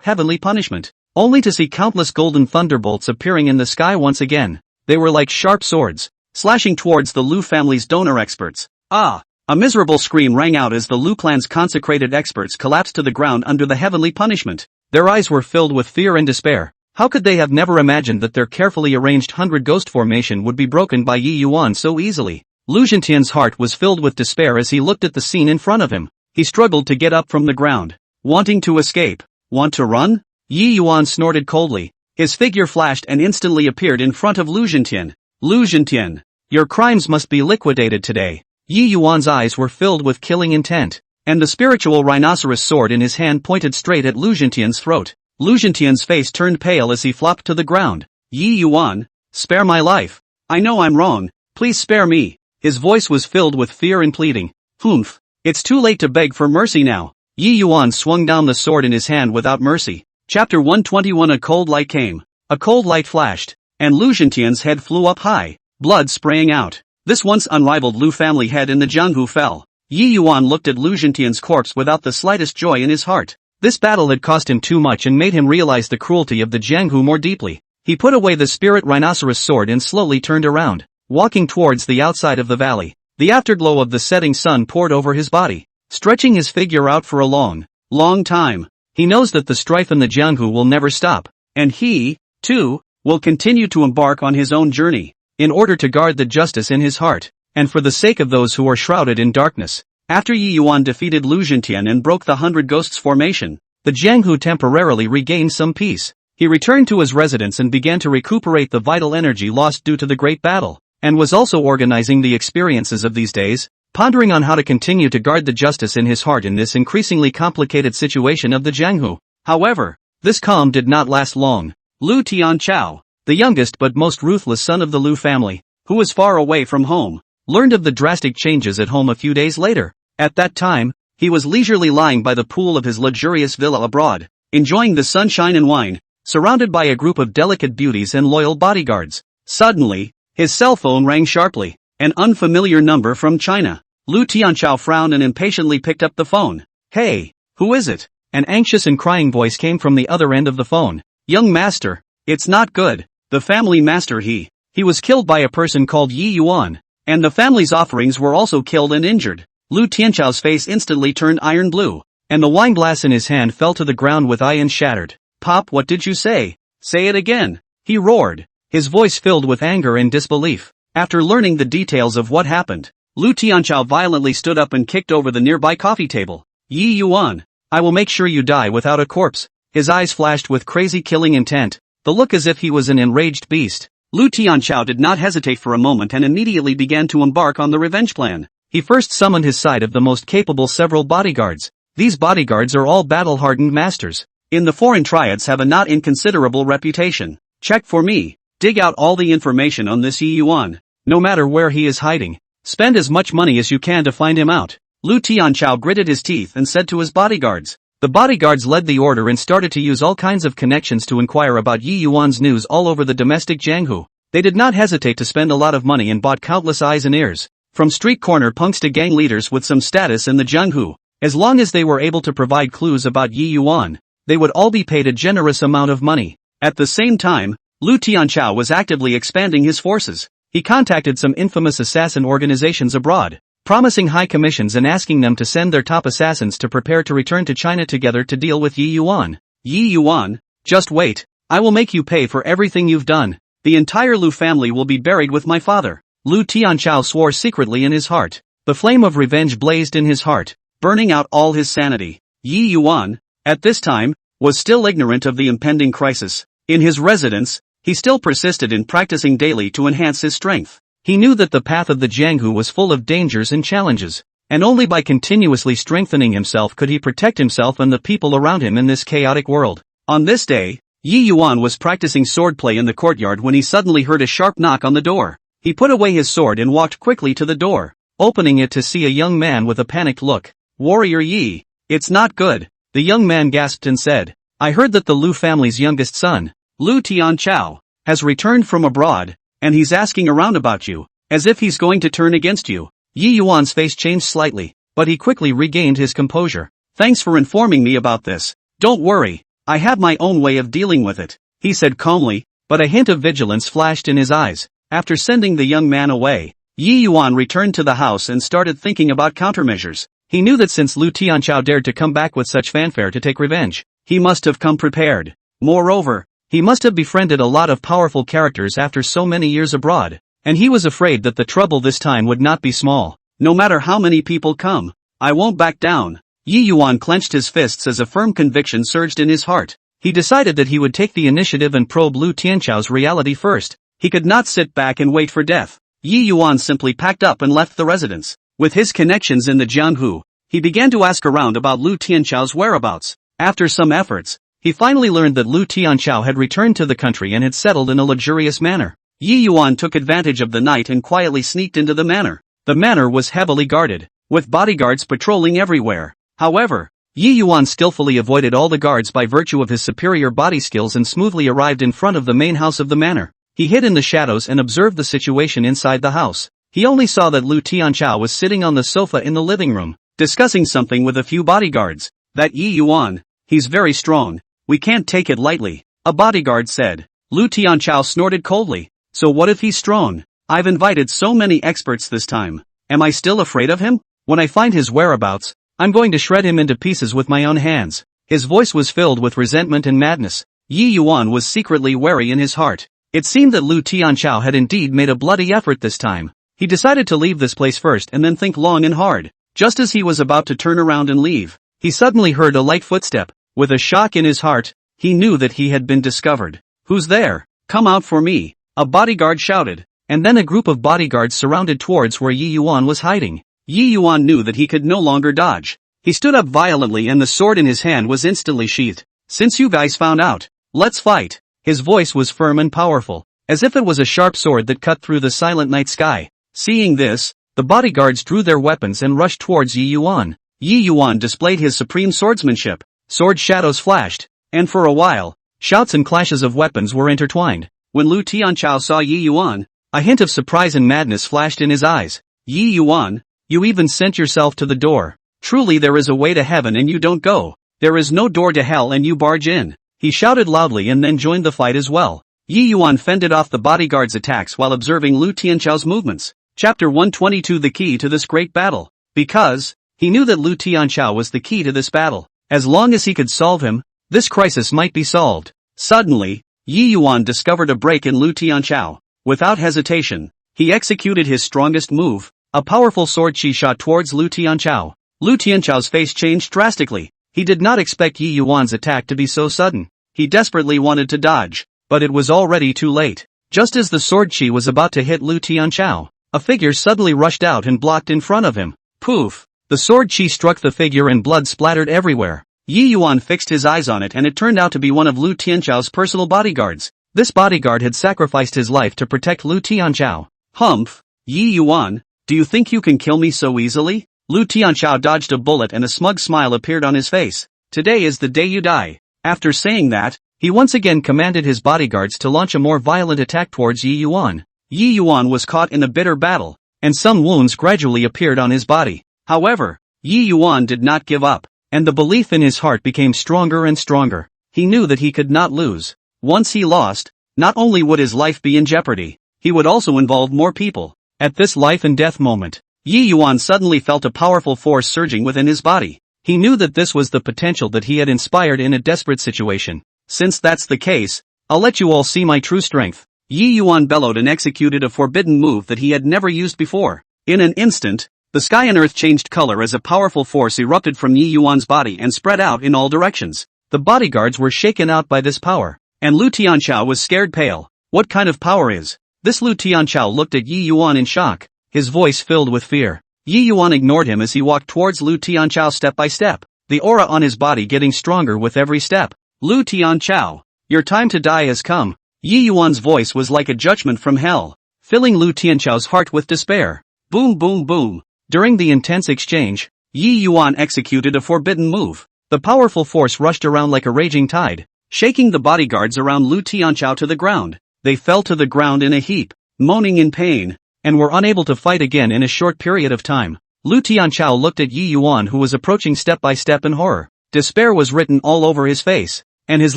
[SPEAKER 1] heavenly punishment, only to see countless golden thunderbolts appearing in the sky once again. They were like sharp swords, slashing towards the Lu family's donor experts. Ah! A miserable scream rang out as the Lu clan's consecrated experts collapsed to the ground under the heavenly punishment. Their eyes were filled with fear and despair. How could they have never imagined that their carefully arranged 100 ghost formation would be broken by Yi Yuan so easily? Lu Zhentian's heart was filled with despair as he looked at the scene in front of him. He struggled to get up from the ground. Wanting to escape. Want to run? Yi Yuan snorted coldly. His figure flashed and instantly appeared in front of Lu Zhentian. Lu Zhentian, your crimes must be liquidated today. Yi Yuan's eyes were filled with killing intent, and the spiritual rhinoceros sword in his hand pointed straight at Lu Zhentian's throat. Lu Zhentian's face turned pale as he flopped to the ground. Yi Yuan, spare my life. I know I'm wrong, please spare me. His voice was filled with fear and pleading. Humph, it's too late to beg for mercy now. Yi Yuan swung down the sword in his hand without mercy. Chapter 121. A cold light came. A cold light flashed, and Lu Zhentian's head flew up high, blood spraying out. This once unrivaled Lu family head in the Jianghu fell. Yi Yuan looked at Lu Zhentian's corpse without the slightest joy in his heart. This battle had cost him too much and made him realize the cruelty of the Jianghu more deeply. He put away the spirit rhinoceros sword and slowly turned around, walking towards the outside of the valley. The afterglow of the setting sun poured over his body, stretching his figure out for a long, long time. He knows that the strife in the Jianghu will never stop, and he, too, will continue to embark on his own journey, in order to guard the justice in his heart, and for the sake of those who are shrouded in darkness. After Yi Yuan defeated Lu Zhentian and broke the 100 Ghosts formation, the Jianghu temporarily regained some peace. He returned to his residence and began to recuperate the vital energy lost due to the great battle, and was also organizing the experiences of these days, pondering on how to continue to guard the justice in his heart in this increasingly complicated situation of the Jianghu. However, this calm did not last long. Lu Tianchao, the youngest but most ruthless son of the Lu family, who was far away from home, learned of the drastic changes at home a few days later. At that time, he was leisurely lying by the pool of his luxurious villa abroad, enjoying the sunshine and wine, surrounded by a group of delicate beauties and loyal bodyguards. Suddenly, his cell phone rang sharply, an unfamiliar number from China. Lu Tianchao frowned and impatiently picked up the phone. Hey, who is it? An anxious and crying voice came from the other end of the phone. Young master, it's not good. The family master he was killed by a person called Yi Yuan, and the family's offerings were also killed and injured. Lu Tianchao's face instantly turned iron blue, and the wine glass in his hand fell to the ground with iron shattered. Pop, what did you say? Say it again, he roared, his voice filled with anger and disbelief. After learning the details of what happened, Lu Tianchao violently stood up and kicked over the nearby coffee table. Yi Yuan, I will make sure you die without a corpse. His eyes flashed with crazy killing intent, the look as if he was an enraged beast. Lu Tianchao did not hesitate for a moment and immediately began to embark on the revenge plan. He first summoned his side of the most capable several bodyguards. These bodyguards are all battle-hardened masters. In the foreign triads have a not inconsiderable reputation. Check for me. Dig out all the information on this Yi Yuan, no matter where he is hiding. Spend as much money as you can to find him out. Lu Tianchao gritted his teeth and said to his bodyguards. The bodyguards led the order and started to use all kinds of connections to inquire about Yi Yuan's news all over the domestic Jianghu. They did not hesitate to spend a lot of money and bought countless eyes and ears, from street corner punks to gang leaders with some status in the Jianghu. As long as they were able to provide clues about Yi Yuan, they would all be paid a generous amount of money. At the same time, Lu Tianchao was actively expanding his forces. He contacted some infamous assassin organizations abroad, promising high commissions and asking them to send their top assassins to prepare to return to China together to deal with Yi Yuan. Yi Yuan, just wait, I will make you pay for everything you've done. The entire Lu family will be buried with my father. Lu Tianchao swore secretly in his heart. The flame of revenge blazed in his heart, burning out all his sanity. Yi Yuan, at this time, was still ignorant of the impending crisis. In his residence, he still persisted in practicing daily to enhance his strength. He knew that the path of the Jianghu was full of dangers and challenges, and only by continuously strengthening himself could he protect himself and the people around him in this chaotic world. On this day, Yi Yuan was practicing swordplay in the courtyard when he suddenly heard a sharp knock on the door. He put away his sword and walked quickly to the door, opening it to see a young man with a panicked look. Warrior Yi, it's not good, the young man gasped and said. I heard that the Lu family's youngest son, Lu Tianchao, has returned from abroad, and he's asking around about you, as if he's going to turn against you. Yi Yuan's face changed slightly, but he quickly regained his composure. Thanks for informing me about this. Don't worry, I have my own way of dealing with it, he said calmly, but a hint of vigilance flashed in his eyes. After sending the young man away, Yi Yuan returned to the house and started thinking about countermeasures. He knew that since Lu Tianchao dared to come back with such fanfare to take revenge, he must have come prepared. Moreover, he must have befriended a lot of powerful characters after so many years abroad, and he was afraid that the trouble this time would not be small. No matter how many people come, I won't back down. Yi Yuan clenched his fists as a firm conviction surged in his heart. He decided that he would take the initiative and probe Lu Tianchao's reality first. He could not sit back and wait for death. Yi Yuan simply packed up and left the residence. With his connections in the Jianghu, he began to ask around about Lu Tianchao's whereabouts. After some efforts, he finally learned that Lu Tianchao had returned to the country and had settled in a luxurious manor. Yi Yuan took advantage of the night and quietly sneaked into the manor. The manor was heavily guarded, with bodyguards patrolling everywhere. However, Yi Yuan skillfully avoided all the guards by virtue of his superior body skills and smoothly arrived in front of the main house of the manor. He hid in the shadows and observed the situation inside the house. He only saw that Lu Tianchao was sitting on the sofa in the living room, discussing something with a few bodyguards. That Yi Yuan, he's very strong, we can't take it lightly, a bodyguard said. Lu Tianchao snorted coldly. So what if he's strong? I've invited so many experts this time. Am I still afraid of him? When I find his whereabouts, I'm going to shred him into pieces with my own hands. His voice was filled with resentment and madness. Yi Yuan was secretly wary in his heart. It seemed that Lu Tianchao had indeed made a bloody effort this time. He decided to leave this place first and then think long and hard. Just as he was about to turn around and leave, he suddenly heard a light footstep. With a shock in his heart, he knew that he had been discovered. Who's there? Come out for me, a bodyguard shouted. And then a group of bodyguards surrounded towards where Yi Yuan was hiding. Yi Yuan knew that he could no longer dodge. He stood up violently and the sword in his hand was instantly sheathed. Since you guys found out, let's fight. His voice was firm and powerful, as if it was a sharp sword that cut through the silent night sky. Seeing this, the bodyguards drew their weapons and rushed towards Yi Yuan. Yi Yuan displayed his supreme swordsmanship. Sword shadows flashed, and for a while, shouts and clashes of weapons were intertwined. When Lu Tianchao saw Yi Yuan, a hint of surprise and madness flashed in his eyes. Yi Yuan, you even sent yourself to the door. Truly there is a way to heaven and you don't go. There is no door to hell and you barge in. He shouted loudly and then joined the fight as well. Yi Yuan fended off the bodyguard's attacks while observing Lu Tianchao's movements. Chapter 122 The key to this great battle. Because, he knew that Lu Tianchao was the key to this battle. As long as he could solve him, this crisis might be solved. Suddenly, Yi Yuan discovered a break in Lu Tianchao. Without hesitation, he executed his strongest move. A powerful sword chi shot towards Lu Tianchao. Lu Tianchao's face changed drastically. He did not expect Yi Yuan's attack to be so sudden. He desperately wanted to dodge, but it was already too late. Just as the sword chi was about to hit Lu Tianchao, a figure suddenly rushed out and blocked in front of him. Poof! The sword chi struck the figure and blood splattered everywhere. Yi Yuan fixed his eyes on it and it turned out to be one of Lu Tianchao's personal bodyguards. This bodyguard had sacrificed his life to protect Lu Tianchao. Humph! Yi Yuan, do you think you can kill me so easily? Lu Tianchao dodged a bullet and a smug smile appeared on his face. Today is the day you die. After saying that, he once again commanded his bodyguards to launch a more violent attack towards Yi Yuan. Yi Yuan was caught in a bitter battle, and some wounds gradually appeared on his body. However, Yi Yuan did not give up, and the belief in his heart became stronger and stronger. He knew that he could not lose. Once he lost, not only would his life be in jeopardy, he would also involve more people. At this life and death moment, Yi Yuan suddenly felt a powerful force surging within his body. He knew that this was the potential that he had inspired in a desperate situation. Since that's the case, I'll let you all see my true strength. Yi Yuan bellowed and executed a forbidden move that he had never used before. In an instant, the sky and earth changed color as a powerful force erupted from Yi Yuan's body and spread out in all directions. The bodyguards were shaken out by this power, and Lu Tianchao was scared pale. What kind of power is this? Lu Tianchao looked at Yi Yuan in shock, his voice filled with fear. Yi Yuan ignored him as he walked towards Lu Tianchao step by step, the aura on his body getting stronger with every step. Lu Tianchao, your time to die has come. Yi Yuan's voice was like a judgment from hell, filling Lu Tianchao's heart with despair. Boom boom boom. During the intense exchange, Yi Yuan executed a forbidden move. The powerful force rushed around like a raging tide, shaking the bodyguards around Lu Tianchao to the ground. They fell to the ground in a heap, moaning in pain. and were unable to fight again in a short period of time. Lu Tianchao looked at Yi Yuan, who was approaching step by step in horror. Despair was written all over his face, and his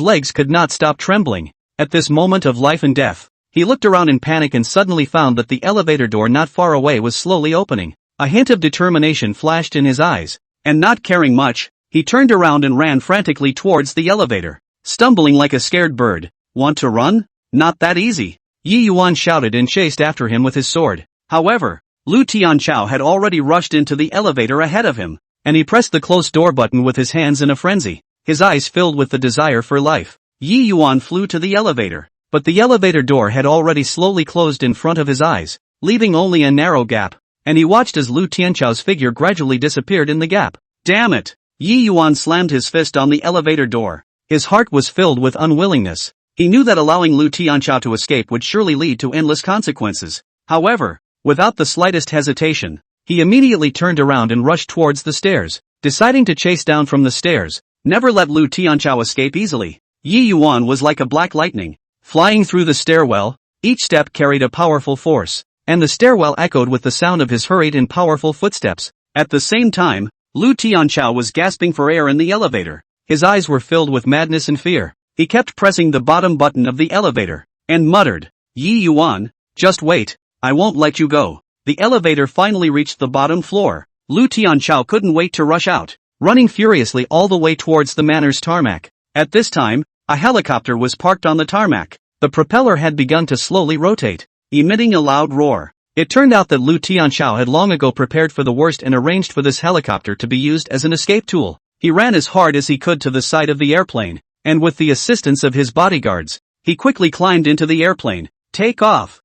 [SPEAKER 1] legs could not stop trembling. At this moment of life and death, he looked around in panic and suddenly found that the elevator door not far away was slowly opening. A hint of determination flashed in his eyes, and not caring much, he turned around and ran frantically towards the elevator, stumbling like a scared bird. Want to run? Not that easy. Yi Yuan shouted and chased after him with his sword. However, Lu Tianchao had already rushed into the elevator ahead of him, and he pressed the close door button with his hands in a frenzy, his eyes filled with the desire for life. Yi Yuan flew to the elevator, but the elevator door had already slowly closed in front of his eyes, leaving only a narrow gap, and he watched as Lu Tianchao's figure gradually disappeared in the gap. Damn it! Yi Yuan slammed his fist on the elevator door. His heart was filled with unwillingness. He knew that allowing Lu Tianchao to escape would surely lead to endless consequences. However, without the slightest hesitation, he immediately turned around and rushed towards the stairs, deciding to chase down from the stairs. Never let Lu Tianchao escape easily. Yi Yuan was like a black lightning, flying through the stairwell. Each step carried a powerful force, and the stairwell echoed with the sound of his hurried and powerful footsteps. At the same time, Lu Tianchao was gasping for air in the elevator. His eyes were filled with madness and fear. He kept pressing the bottom button of the elevator, and muttered, "Yi Yuan, just wait, I won't let you go." The elevator finally reached the bottom floor. Lu Tianchao couldn't wait to rush out, running furiously all the way towards the manor's tarmac. At this time, a helicopter was parked on the tarmac. The propeller had begun to slowly rotate, emitting a loud roar. It turned out that Lu Tianchao had long ago prepared for the worst and arranged for this helicopter to be used as an escape tool. He ran as hard as he could to the side of the airplane, and with the assistance of his bodyguards, he quickly climbed into the airplane. Take off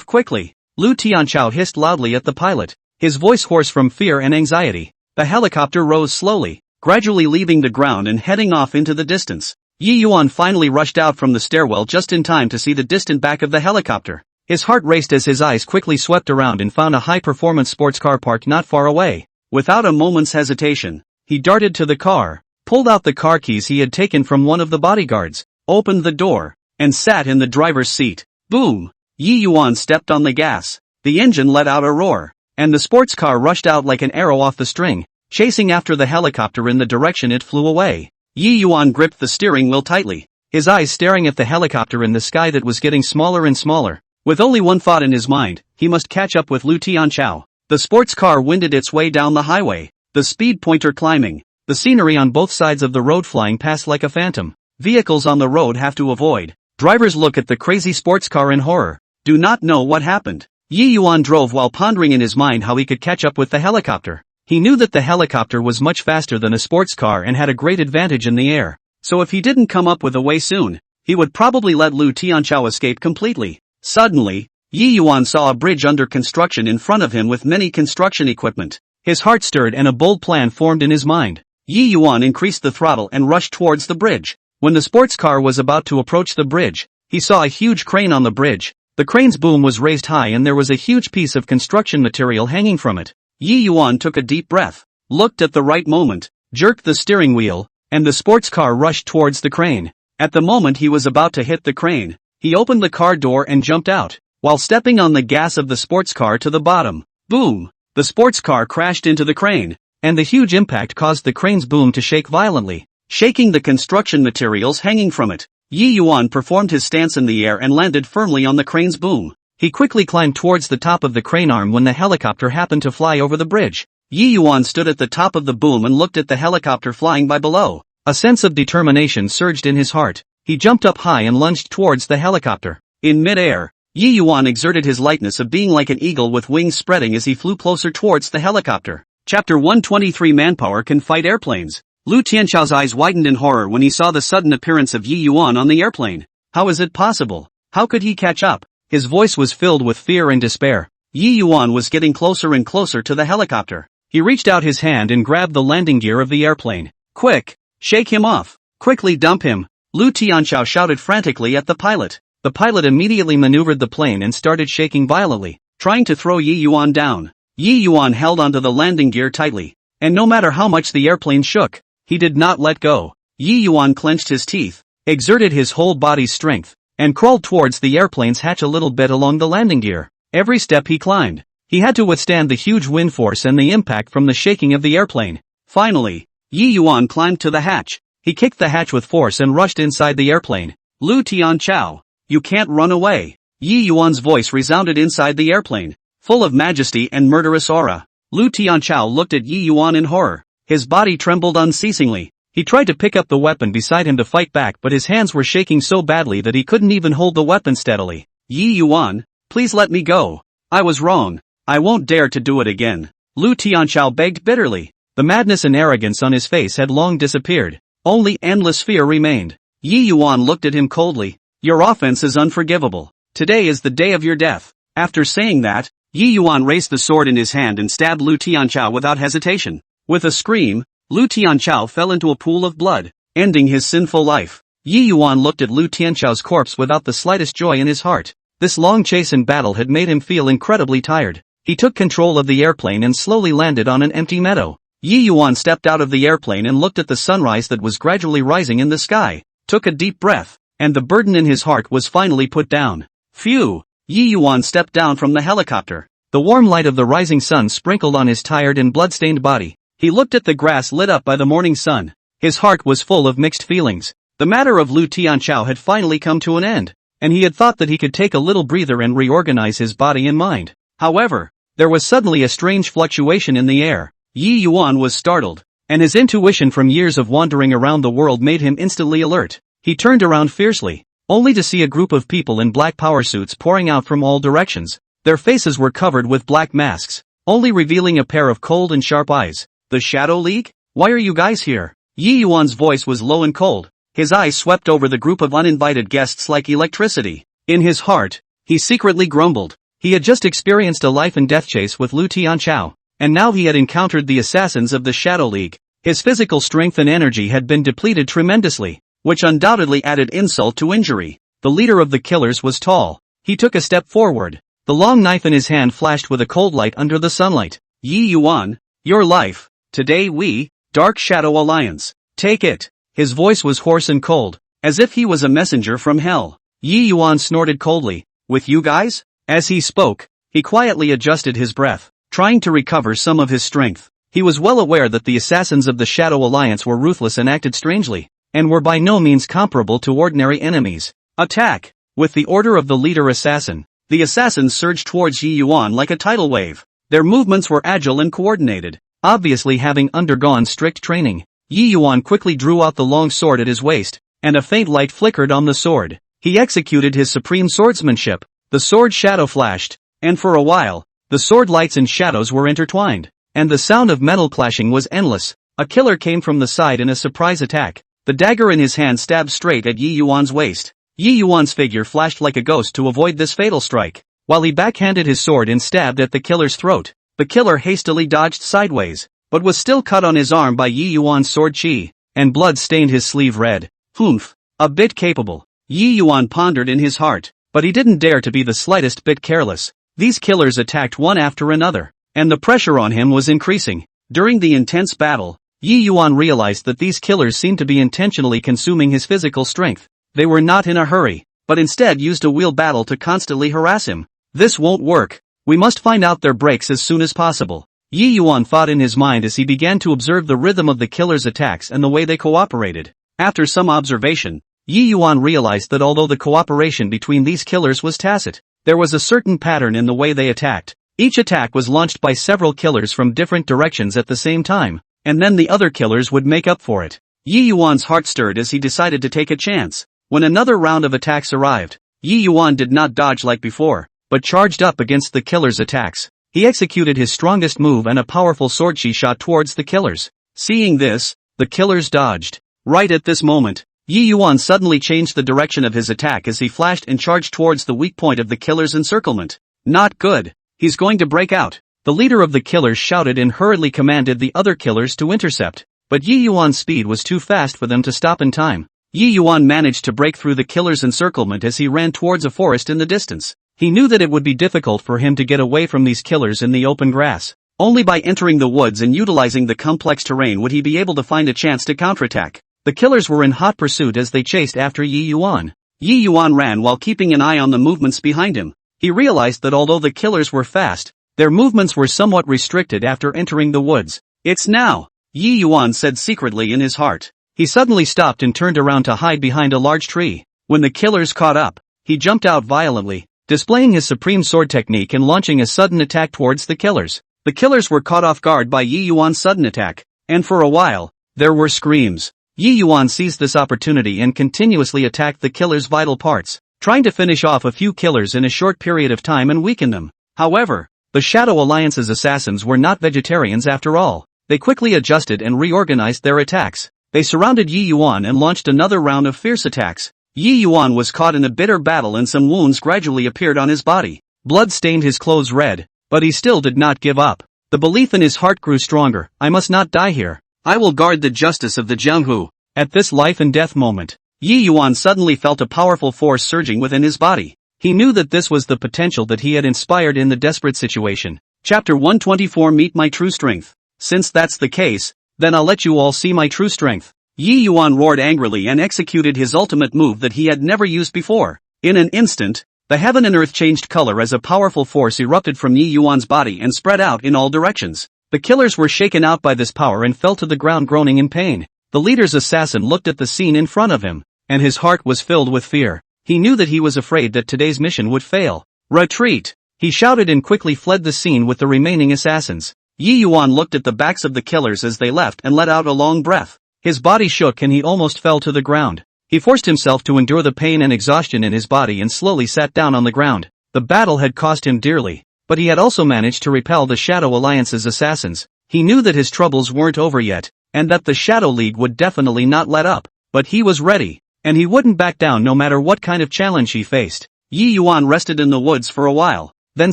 [SPEAKER 1] quickly. Lu Tianchao hissed loudly at the pilot, his voice hoarse from fear and anxiety. The helicopter rose slowly, gradually leaving the ground and heading off into the distance. Yi Yuan finally rushed out from the stairwell just in time to see the distant back of the helicopter. His heart raced as his eyes quickly swept around and found a high-performance sports car parked not far away. Without a moment's hesitation, he darted to the car, pulled out the car keys he had taken from one of the bodyguards, opened the door, and sat in the driver's seat. Boom! Yi Yuan stepped on the gas. The engine let out a roar, and the sports car rushed out like an arrow off the string, chasing after the helicopter in the direction it flew away. Yi Yuan gripped the steering wheel tightly, his eyes staring at the helicopter in the sky that was getting smaller and smaller. With only one thought in his mind, he must catch up with Lu Tianchao. The sports car winded its way down the highway, the speed pointer climbing, the scenery on both sides of the road flying past like a phantom. Vehicles on the road have to avoid. Drivers look at the crazy sports car in horror, do not know what happened. Yi Yuan drove while pondering in his mind how he could catch up with the helicopter. He knew that the helicopter was much faster than a sports car and had a great advantage in the air, so if he didn't come up with a way soon, he would probably let Lu Tianchao escape completely. Suddenly, Yi Yuan saw a bridge under construction in front of him with many construction equipment. His heart stirred and a bold plan formed in his mind. Yi Yuan increased the throttle and rushed towards the bridge. When the sports car was about to approach the bridge, he saw a huge crane on the bridge. The crane's boom was raised high and there was a huge piece of construction material hanging from it. Yi Yuan took a deep breath, looked at the right moment, jerked the steering wheel, and the sports car rushed towards the crane. At the moment he was about to hit the crane, he opened the car door and jumped out, while stepping on the gas of the sports car to the bottom. Boom! The sports car crashed into the crane, and the huge impact caused the crane's boom to shake violently, shaking the construction materials hanging from it. Yi Yuan performed his stance in the air and landed firmly on the crane's boom. He quickly climbed towards the top of the crane arm when the helicopter happened to fly over the bridge. Yi Yuan stood at the top of the boom and looked at the helicopter flying by below. A sense of determination surged in his heart. He jumped up high and lunged towards the helicopter. In mid-air, Yi Yuan exerted his lightness of being like an eagle with wings spreading as he flew closer towards the helicopter. Chapter 123 Manpower Can Fight Airplanes. Lu Tianchao's eyes widened in horror when he saw the sudden appearance of Yi Yuan on the airplane. How is it possible? How could he catch up? His voice was filled with fear and despair. Yi Yuan was getting closer and closer to the helicopter. He reached out his hand and grabbed the landing gear of the airplane. Quick! Shake him off! Quickly dump him! Lu Tianchao shouted frantically at the pilot. The pilot immediately maneuvered the plane and started shaking violently, trying to throw Yi Yuan down. Yi Yuan held onto the landing gear tightly, and no matter how much the airplane shook, he did not let go. Yi Yuan clenched his teeth, exerted his whole body's strength, and crawled towards the airplane's hatch a little bit along the landing gear. Every step he climbed, he had to withstand the huge wind force and the impact from the shaking of the airplane. Finally, Yi Yuan climbed to the hatch. He kicked the hatch with force and rushed inside the airplane. Lu Tianchao, you can't run away. Yi Yuan's voice resounded inside the airplane, full of majesty and murderous aura. Lu Tianchao looked at Yi Yuan in horror. His body trembled unceasingly. He tried to pick up the weapon beside him to fight back, but his hands were shaking so badly that he couldn't even hold the weapon steadily. Yi Yuan, please let me go. I was wrong. I won't dare to do it again. Lu Tianchao begged bitterly. The madness and arrogance on his face had long disappeared. Only endless fear remained. Yi Yuan looked at him coldly. Your offense is unforgivable. Today is the day of your death. After saying that, Yi Yuan raised the sword in his hand and stabbed Lu Tianchao without hesitation. With a scream, Lu Tianchao fell into a pool of blood, ending his sinful life. Yi Yuan looked at Lu Tianchao's corpse without the slightest joy in his heart. This long chase and battle had made him feel incredibly tired. He took control of the airplane and slowly landed on an empty meadow. Yi Yuan stepped out of the airplane and looked at the sunrise that was gradually rising in the sky, took a deep breath, and the burden in his heart was finally put down. Phew! Yi Yuan stepped down from the helicopter. The warm light of the rising sun sprinkled on his tired and blood-stained body. He looked at the grass lit up by the morning sun. His heart was full of mixed feelings. The matter of Lu Tianchao had finally come to an end, and he had thought that he could take a little breather and reorganize his body and mind. However, there was suddenly a strange fluctuation in the air. Yi Yuan was startled, and his intuition from years of wandering around the world made him instantly alert. He turned around fiercely, only to see a group of people in black power suits pouring out from all directions. Their faces were covered with black masks, only revealing a pair of cold and sharp eyes. The Shadow League? Why are you guys here? Yi Yuan's voice was low and cold. His eyes swept over the group of uninvited guests like electricity. In his heart, he secretly grumbled. He had just experienced a life and death chase with Lu Tianchao, and now he had encountered the assassins of the Shadow League. His physical strength and energy had been depleted tremendously, which undoubtedly added insult to injury. The leader of the killers was tall. He took a step forward. The long knife in his hand flashed with a cold light under the sunlight. Yi Yuan, your life. Today we, Dark Shadow Alliance. Take it. His voice was hoarse and cold, as if he was a messenger from hell. Yi Yuan snorted coldly. With you guys? As he spoke, he quietly adjusted his breath, trying to recover some of his strength. He was well aware that the assassins of the Shadow Alliance were ruthless and acted strangely, and were by no means comparable to ordinary enemies. Attack! With the order of the leader assassin, the assassins surged towards Yi Yuan like a tidal wave. Their movements were agile and coordinated, obviously having undergone strict training. Yi Yuan quickly drew out the long sword at his waist, and a faint light flickered on the sword. He executed his supreme swordsmanship. The sword shadow flashed, and for a while, the sword lights and shadows were intertwined, and the sound of metal clashing was endless. A killer came from the side in a surprise attack. The dagger in his hand stabbed straight at Yi Yuan's waist. Yi Yuan's figure flashed like a ghost to avoid this fatal strike, while he backhanded his sword and stabbed at the killer's throat. The killer hastily dodged sideways, but was still cut on his arm by Yi Yuan's sword chi, and blood stained his sleeve red. Humph, a bit capable. Yi Yuan pondered in his heart, but he didn't dare to be the slightest bit careless. These killers attacked one after another, and the pressure on him was increasing. During the intense battle, Yi Yuan realized that these killers seemed to be intentionally consuming his physical strength. They were not in a hurry, but instead used a wheel battle to constantly harass him. This won't work. We must find out their breaks as soon as possible. Yi Yuan thought in his mind as he began to observe the rhythm of the killers' attacks and the way they cooperated. After some observation, Yi Yuan realized that although the cooperation between these killers was tacit, there was a certain pattern in the way they attacked. Each attack was launched by several killers from different directions at the same time, and then the other killers would make up for it. Yi Yuan's heart stirred as he decided to take a chance. When another round of attacks arrived, Yi Yuan did not dodge like before, but charged up against the killers' attacks. He executed his strongest move and a powerful sword chi shot towards the killers. Seeing this, the killers dodged. Right at this moment, Yi Yuan suddenly changed the direction of his attack as he flashed and charged towards the weak point of the killer's encirclement. Not good. He's going to break out. The leader of the killers shouted and hurriedly commanded the other killers to intercept, but Yi Yuan's speed was too fast for them to stop in time. Yi Yuan managed to break through the killer's encirclement as he ran towards a forest in the distance. He knew that it would be difficult for him to get away from these killers in the open grass. Only by entering the woods and utilizing the complex terrain would he be able to find a chance to counterattack. The killers were in hot pursuit as they chased after Yi Yuan. Yi Yuan ran while keeping an eye on the movements behind him. he realized that although the killers were fast, their movements were somewhat restricted after entering the woods. "It's now," Yi Yuan said secretly in his heart. He suddenly stopped and turned around to hide behind a large tree. When the killers caught up, he jumped out violently, displaying his supreme sword technique and launching a sudden attack towards the killers. The killers were caught off guard by Yi Yuan's sudden attack, and for a while, there were screams. Yi Yuan seized this opportunity and continuously attacked the killers' vital parts, trying to finish off a few killers in a short period of time and weaken them. However, the Shadow Alliance's assassins were not vegetarians after all. They quickly adjusted and reorganized their attacks. They surrounded Yi Yuan and launched another round of fierce attacks. Yi Yuan was caught in a bitter battle and some wounds gradually appeared on his body. Blood stained his clothes red, but he still did not give up. The belief in his heart grew stronger. "I must not die here. I will guard the justice of the Jianghu." At this life and death moment, Yi Yuan suddenly felt a powerful force surging within his body. He knew that this was the potential that he had inspired in the desperate situation. Chapter 124 Meet my true strength. "Since that's the case, then I'll let you all see my true strength." Yi Yuan roared angrily and executed his ultimate move that he had never used before. In an instant, the heaven and earth changed color as a powerful force erupted from Yi Yuan's body and spread out in all directions. The killers were shaken out by this power and fell to the ground groaning in pain. The leader's assassin looked at the scene in front of him, and his heart was filled with fear. He knew that he was afraid that today's mission would fail. "Retreat!" he shouted and quickly fled the scene with the remaining assassins. Yi Yuan looked at the backs of the killers as they left and let out a long breath. His body shook and he almost fell to the ground. He forced himself to endure the pain and exhaustion in his body and slowly sat down on the ground. The battle had cost him dearly, but he had also managed to repel the Shadow Alliance's assassins. He knew that his troubles weren't over yet, and that the Shadow League would definitely not let up. But he was ready, and he wouldn't back down no matter what kind of challenge he faced. Yi Yuan rested in the woods for a while, then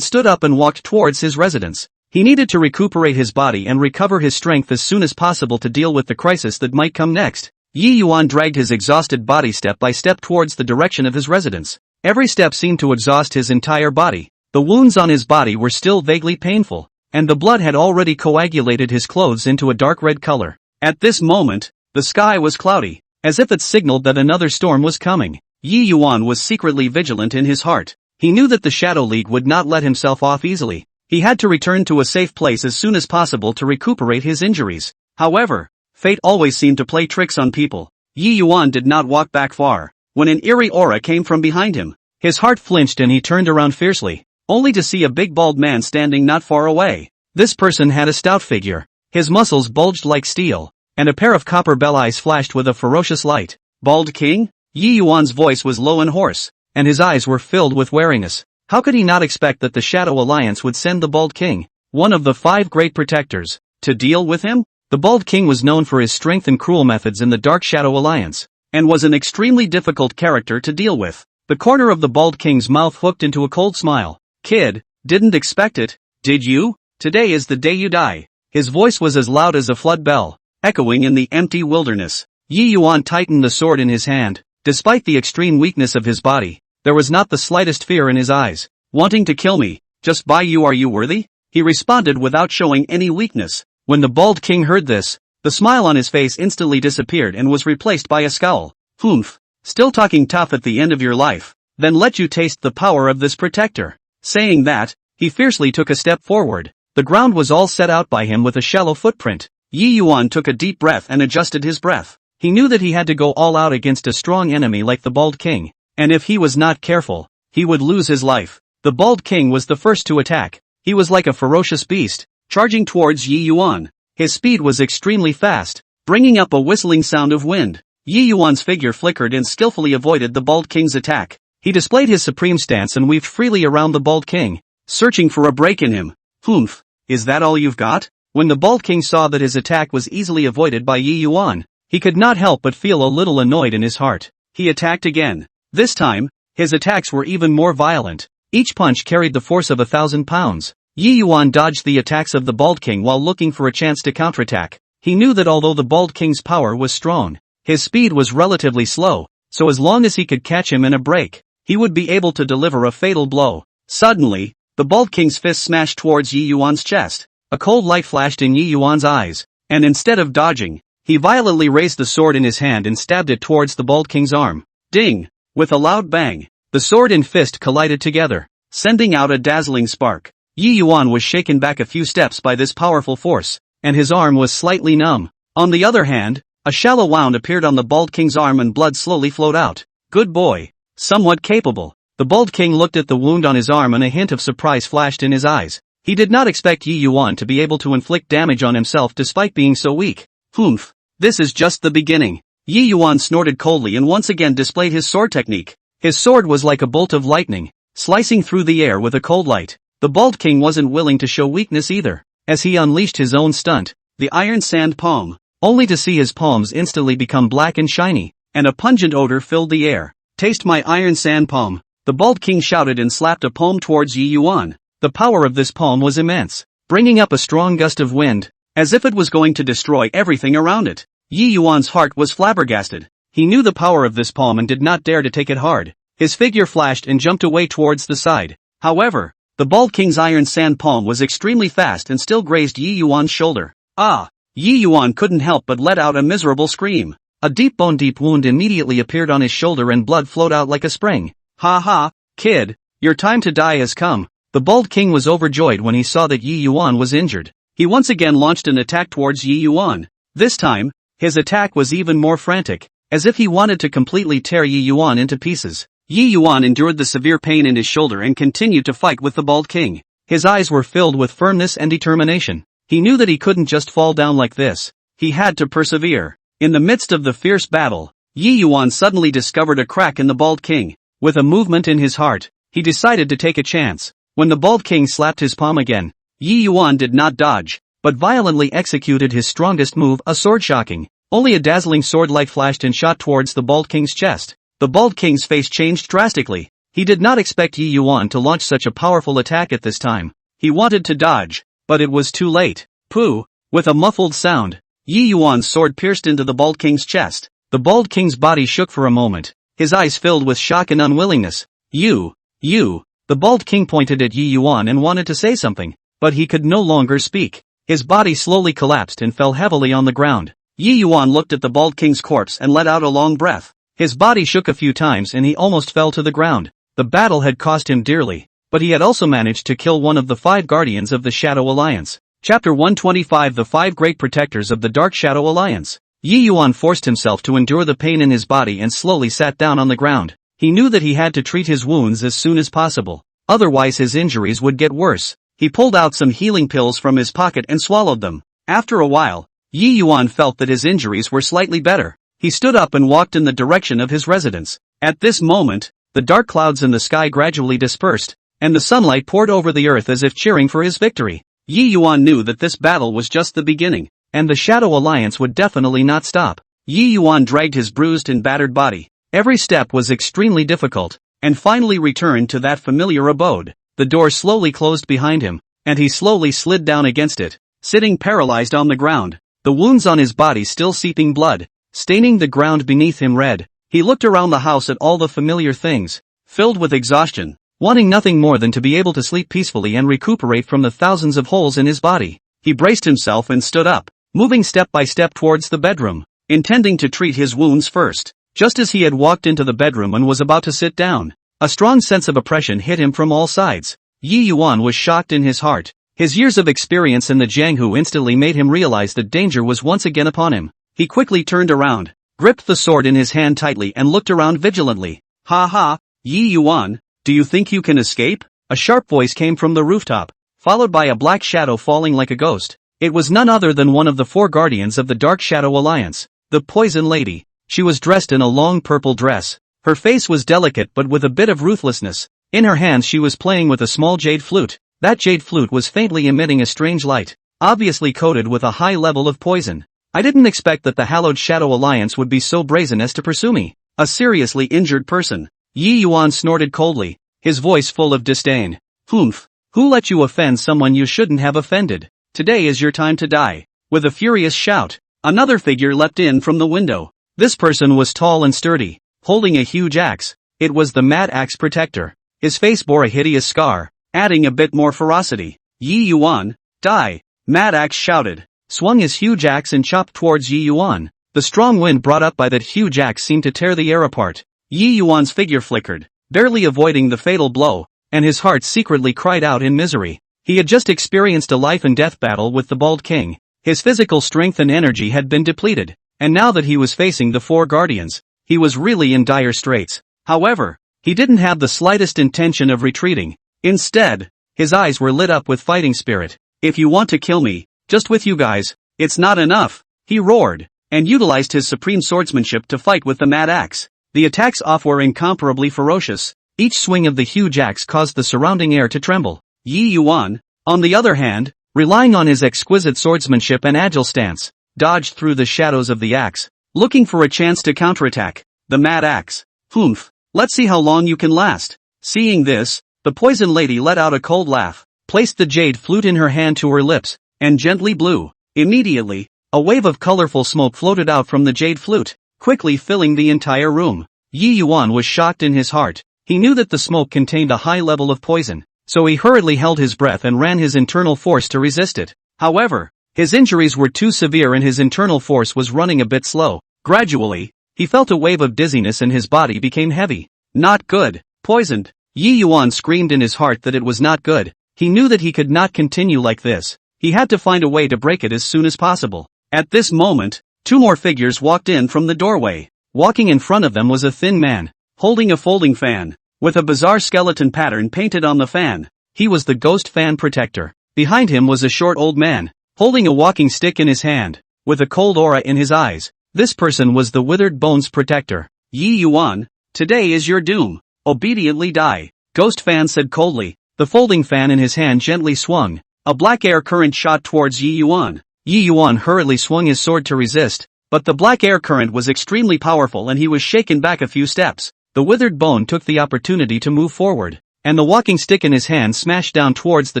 [SPEAKER 1] stood up and walked towards his residence. He needed to recuperate his body and recover his strength as soon as possible to deal with the crisis that might come next. Yi Yuan dragged his exhausted body step by step towards the direction of his residence. Every step seemed to exhaust his entire body. The wounds on his body were still vaguely painful, and the blood had already coagulated his clothes into a dark red color. At this moment, the sky was cloudy, as if it signaled that another storm was coming. Yi Yuan was secretly vigilant in his heart. He knew that the Shadow League would not let himself off easily. He had to return to a safe place as soon as possible to recuperate his injuries. However, fate always seemed to play tricks on people. Yi Yuan did not walk back far, when an eerie aura came from behind him. His heart flinched and he turned around fiercely, only to see a big bald man standing not far away. This person had a stout figure. His muscles bulged like steel, and a pair of copper bell eyes flashed with a ferocious light. "Bald King?" Yi Yuan's voice was low and hoarse, and his eyes were filled with wariness. How could he not expect that the Shadow Alliance would send the Bald King, one of the 5 great protectors, to deal with him? The Bald King was known for his strength and cruel methods in the Dark Shadow Alliance, and was an extremely difficult character to deal with. The corner of the Bald King's mouth hooked into a cold smile. "Kid, didn't expect it, did you? Today is the day you die." His voice was as loud as a flood bell, echoing in the empty wilderness. Yi Yuan tightened the sword in his hand. Despite the extreme weakness of his body, there was not the slightest fear in his eyes. "Wanting to kill me, just by you, are you worthy?" he responded without showing any weakness. When the Bald King heard this, the smile on his face instantly disappeared and was replaced by a scowl. "Humph, still talking tough at the end of your life? Then let you taste the power of this protector." Saying that, he fiercely took a step forward. The ground was all set out by him with a shallow footprint. Yi Yuan took a deep breath and adjusted his breath. He knew that he had to go all out against a strong enemy like the Bald King, and if he was not careful, he would lose his life. The Bald King was the first to attack. He was like a ferocious beast, charging towards Yi Yuan. His speed was extremely fast, bringing up a whistling sound of wind. Yi Yuan's figure flickered and skillfully avoided the Bald King's attack. He displayed his supreme stance and weaved freely around the Bald King, searching for a break in him. "Humph, is that all you've got?" When the Bald King saw that his attack was easily avoided by Yi Yuan, he could not help but feel a little annoyed in his heart. He attacked again. This time, his attacks were even more violent. Each punch carried the force of 1,000 pounds. Yi Yuan dodged the attacks of the Bald King while looking for a chance to counterattack. He knew that although the Bald King's power was strong, his speed was relatively slow, so as long as he could catch him in a break, he would be able to deliver a fatal blow. Suddenly, the Bald King's fist smashed towards Yi Yuan's chest. A cold light flashed in Yi Yuan's eyes, and instead of dodging, he violently raised the sword in his hand and stabbed it towards the Bald King's arm. Ding! With a loud bang, the sword and fist collided together. sending out a dazzling spark. Yi Yuan was shaken back a few steps by this powerful force, and his arm was slightly numb. On the other hand, a shallow wound appeared on the bald king's arm and blood slowly flowed out. Good boy. Somewhat capable. The bald king looked at the wound on his arm and a hint of surprise flashed in his eyes. He did not expect Yi Yuan to be able to inflict damage on himself despite being so weak. Humph. This is just the beginning. Yi Yuan snorted coldly and once again displayed his sword technique. His sword was like a bolt of lightning, slicing through the air with a cold light. The bald king wasn't willing to show weakness either, as he unleashed his own stunt, the iron sand palm, only to see his palms instantly become black and shiny, and a pungent odor filled the air. Taste my iron sand palm. The bald king shouted and slapped a palm towards Yi Yuan. The power of this palm was immense, bringing up a strong gust of wind, as if it was going to destroy everything around it. Yi Yuan's heart was flabbergasted. He knew the power of this palm and did not dare to take it hard. His figure flashed and jumped away towards the side. However, the bald king's iron sand palm was extremely fast and still grazed Yi Yuan's shoulder. Ah! Yi Yuan couldn't help but let out a miserable scream. A deep wound immediately appeared on his shoulder and blood flowed out like a spring. Ha ha, kid, your time to die has come. The bald king was overjoyed when he saw that Yi Yuan was injured. He once again launched an attack towards Yi Yuan. This time, his attack was even more frantic, as if he wanted to completely tear Yi Yuan into pieces. Yi Yuan endured the severe pain in his shoulder and continued to fight with the bald king. His eyes were filled with firmness and determination. He knew that he couldn't just fall down like this. He had to persevere. In the midst of the fierce battle, Yi Yuan suddenly discovered a crack in the bald king. With a movement in his heart, he decided to take a chance. When the bald king slapped his palm again, Yi Yuan did not dodge, but violently executed his strongest move, a sword shocking. Only a dazzling sword light flashed and shot towards the bald king's chest. The bald king's face changed drastically. He did not expect Yi Yuan to launch such a powerful attack at this time. He wanted to dodge, but it was too late. Pooh! With a muffled sound, Yi Yuan's sword pierced into the bald king's chest. The bald king's body shook for a moment, his eyes filled with shock and unwillingness. You! The bald king pointed at Yi Yuan and wanted to say something, but he could no longer speak. His body slowly collapsed and fell heavily on the ground. Yi Yuan looked at the bald king's corpse and let out a long breath. His body shook a few times and he almost fell to the ground. The battle had cost him dearly, but he had also managed to kill one of the 5 guardians of the Shadow Alliance. Chapter 125 The 5 Great Protectors of the Dark Shadow Alliance. Yi Yuan forced himself to endure the pain in his body and slowly sat down on the ground. He knew that he had to treat his wounds as soon as possible, otherwise his injuries would get worse. He pulled out some healing pills from his pocket and swallowed them. After a while, Yi Yuan felt that his injuries were slightly better. He stood up and walked in the direction of his residence. At this moment, the dark clouds in the sky gradually dispersed, and the sunlight poured over the earth as if cheering for his victory. Yi Yuan knew that this battle was just the beginning, and the Shadow Alliance would definitely not stop. Yi Yuan dragged his bruised and battered body. Every step was extremely difficult, and finally returned to that familiar abode. The door slowly closed behind him, and he slowly slid down against it, sitting paralyzed on the ground, the wounds on his body still seeping blood, staining the ground beneath him red. He looked around the house at all the familiar things, filled with exhaustion, wanting nothing more than to be able to sleep peacefully and recuperate from the thousands of holes in his body. He braced himself and stood up, moving step by step towards the bedroom, intending to treat his wounds first. Just as he had walked into the bedroom and was about to sit down, a strong sense of oppression hit him from all sides. Yi Yuan was shocked in his heart. His years of experience in the Jianghu instantly made him realize that danger was once again upon him. He quickly turned around, gripped the sword in his hand tightly and looked around vigilantly. Ha ha, Yi Yuan, do you think you can escape? A sharp voice came from the rooftop, followed by a black shadow falling like a ghost. It was none other than one of the 4 guardians of the Dark Shadow Alliance, the Poison Lady. She was dressed in a long purple dress. Her face was delicate but with a bit of ruthlessness. In her hands she was playing with a small jade flute. That jade flute was faintly emitting a strange light, obviously coated with a high level of poison. I didn't expect that the hallowed Shadow Alliance would be so brazen as to pursue me, a seriously injured person. Yi Yuan snorted coldly, his voice full of disdain. Humph, who let you offend someone you shouldn't have offended? Today is your time to die. With a furious shout, another figure leapt in from the window. This person was tall and sturdy, holding a huge axe. It was the Mad Axe Protector. His face bore a hideous scar, adding a bit more ferocity. Yi Yuan, die! Mad Axe shouted, swung his huge axe and chopped towards Yi Yuan. The strong wind brought up by that huge axe seemed to tear the air apart. Yi Yuan's figure flickered, barely avoiding the fatal blow, and his heart secretly cried out in misery. He had just experienced a life-and-death battle with the bald king. His physical strength and energy had been depleted, and now that he was facing the four guardians, he was really in dire straits. However, he didn't have the slightest intention of retreating. Instead, his eyes were lit up with fighting spirit. "If you want to kill me, just with you guys, it's not enough," he roared, and utilized his supreme swordsmanship to fight with the mad axe. The attacks off were incomparably ferocious. Each swing of the huge axe caused the surrounding air to tremble. Yi Yuan, on the other hand, relying on his exquisite swordsmanship and agile stance, dodged through the shadows of the axe, looking for a chance to counterattack the mad axe. "Humph, let's see how long you can last." Seeing this, the poison lady let out a cold laugh, placed the jade flute in her hand to her lips, and gently blew. Immediately, a wave of colorful smoke floated out from the jade flute, quickly filling the entire room. Yi Yuan was shocked in his heart. He knew that the smoke contained a high level of poison, so he hurriedly held his breath and ran his internal force to resist it. However, his injuries were too severe and his internal force was running a bit slow. Gradually, he felt a wave of dizziness and his body became heavy. "Not good. Poisoned." Yi Yuan screamed in his heart that it was not good. He knew that he could not continue like this. He had to find a way to break it as soon as possible. At this moment, two more figures walked in from the doorway. Walking in front of them was a thin man, holding a folding fan, with a bizarre skeleton pattern painted on the fan. He was the Ghost Fan Protector. Behind him was a short old man, holding a walking stick in his hand, with a cold aura in his eyes. This person was the Withered Bones Protector. "Yi Yuan, today is your doom. Obediently die," Ghost Fan said coldly. The folding fan in his hand gently swung. A black air current shot towards Yi Yuan. Yi Yuan hurriedly swung his sword to resist, but the black air current was extremely powerful and he was shaken back a few steps. The withered bone took the opportunity to move forward, and the walking stick in his hand smashed down towards the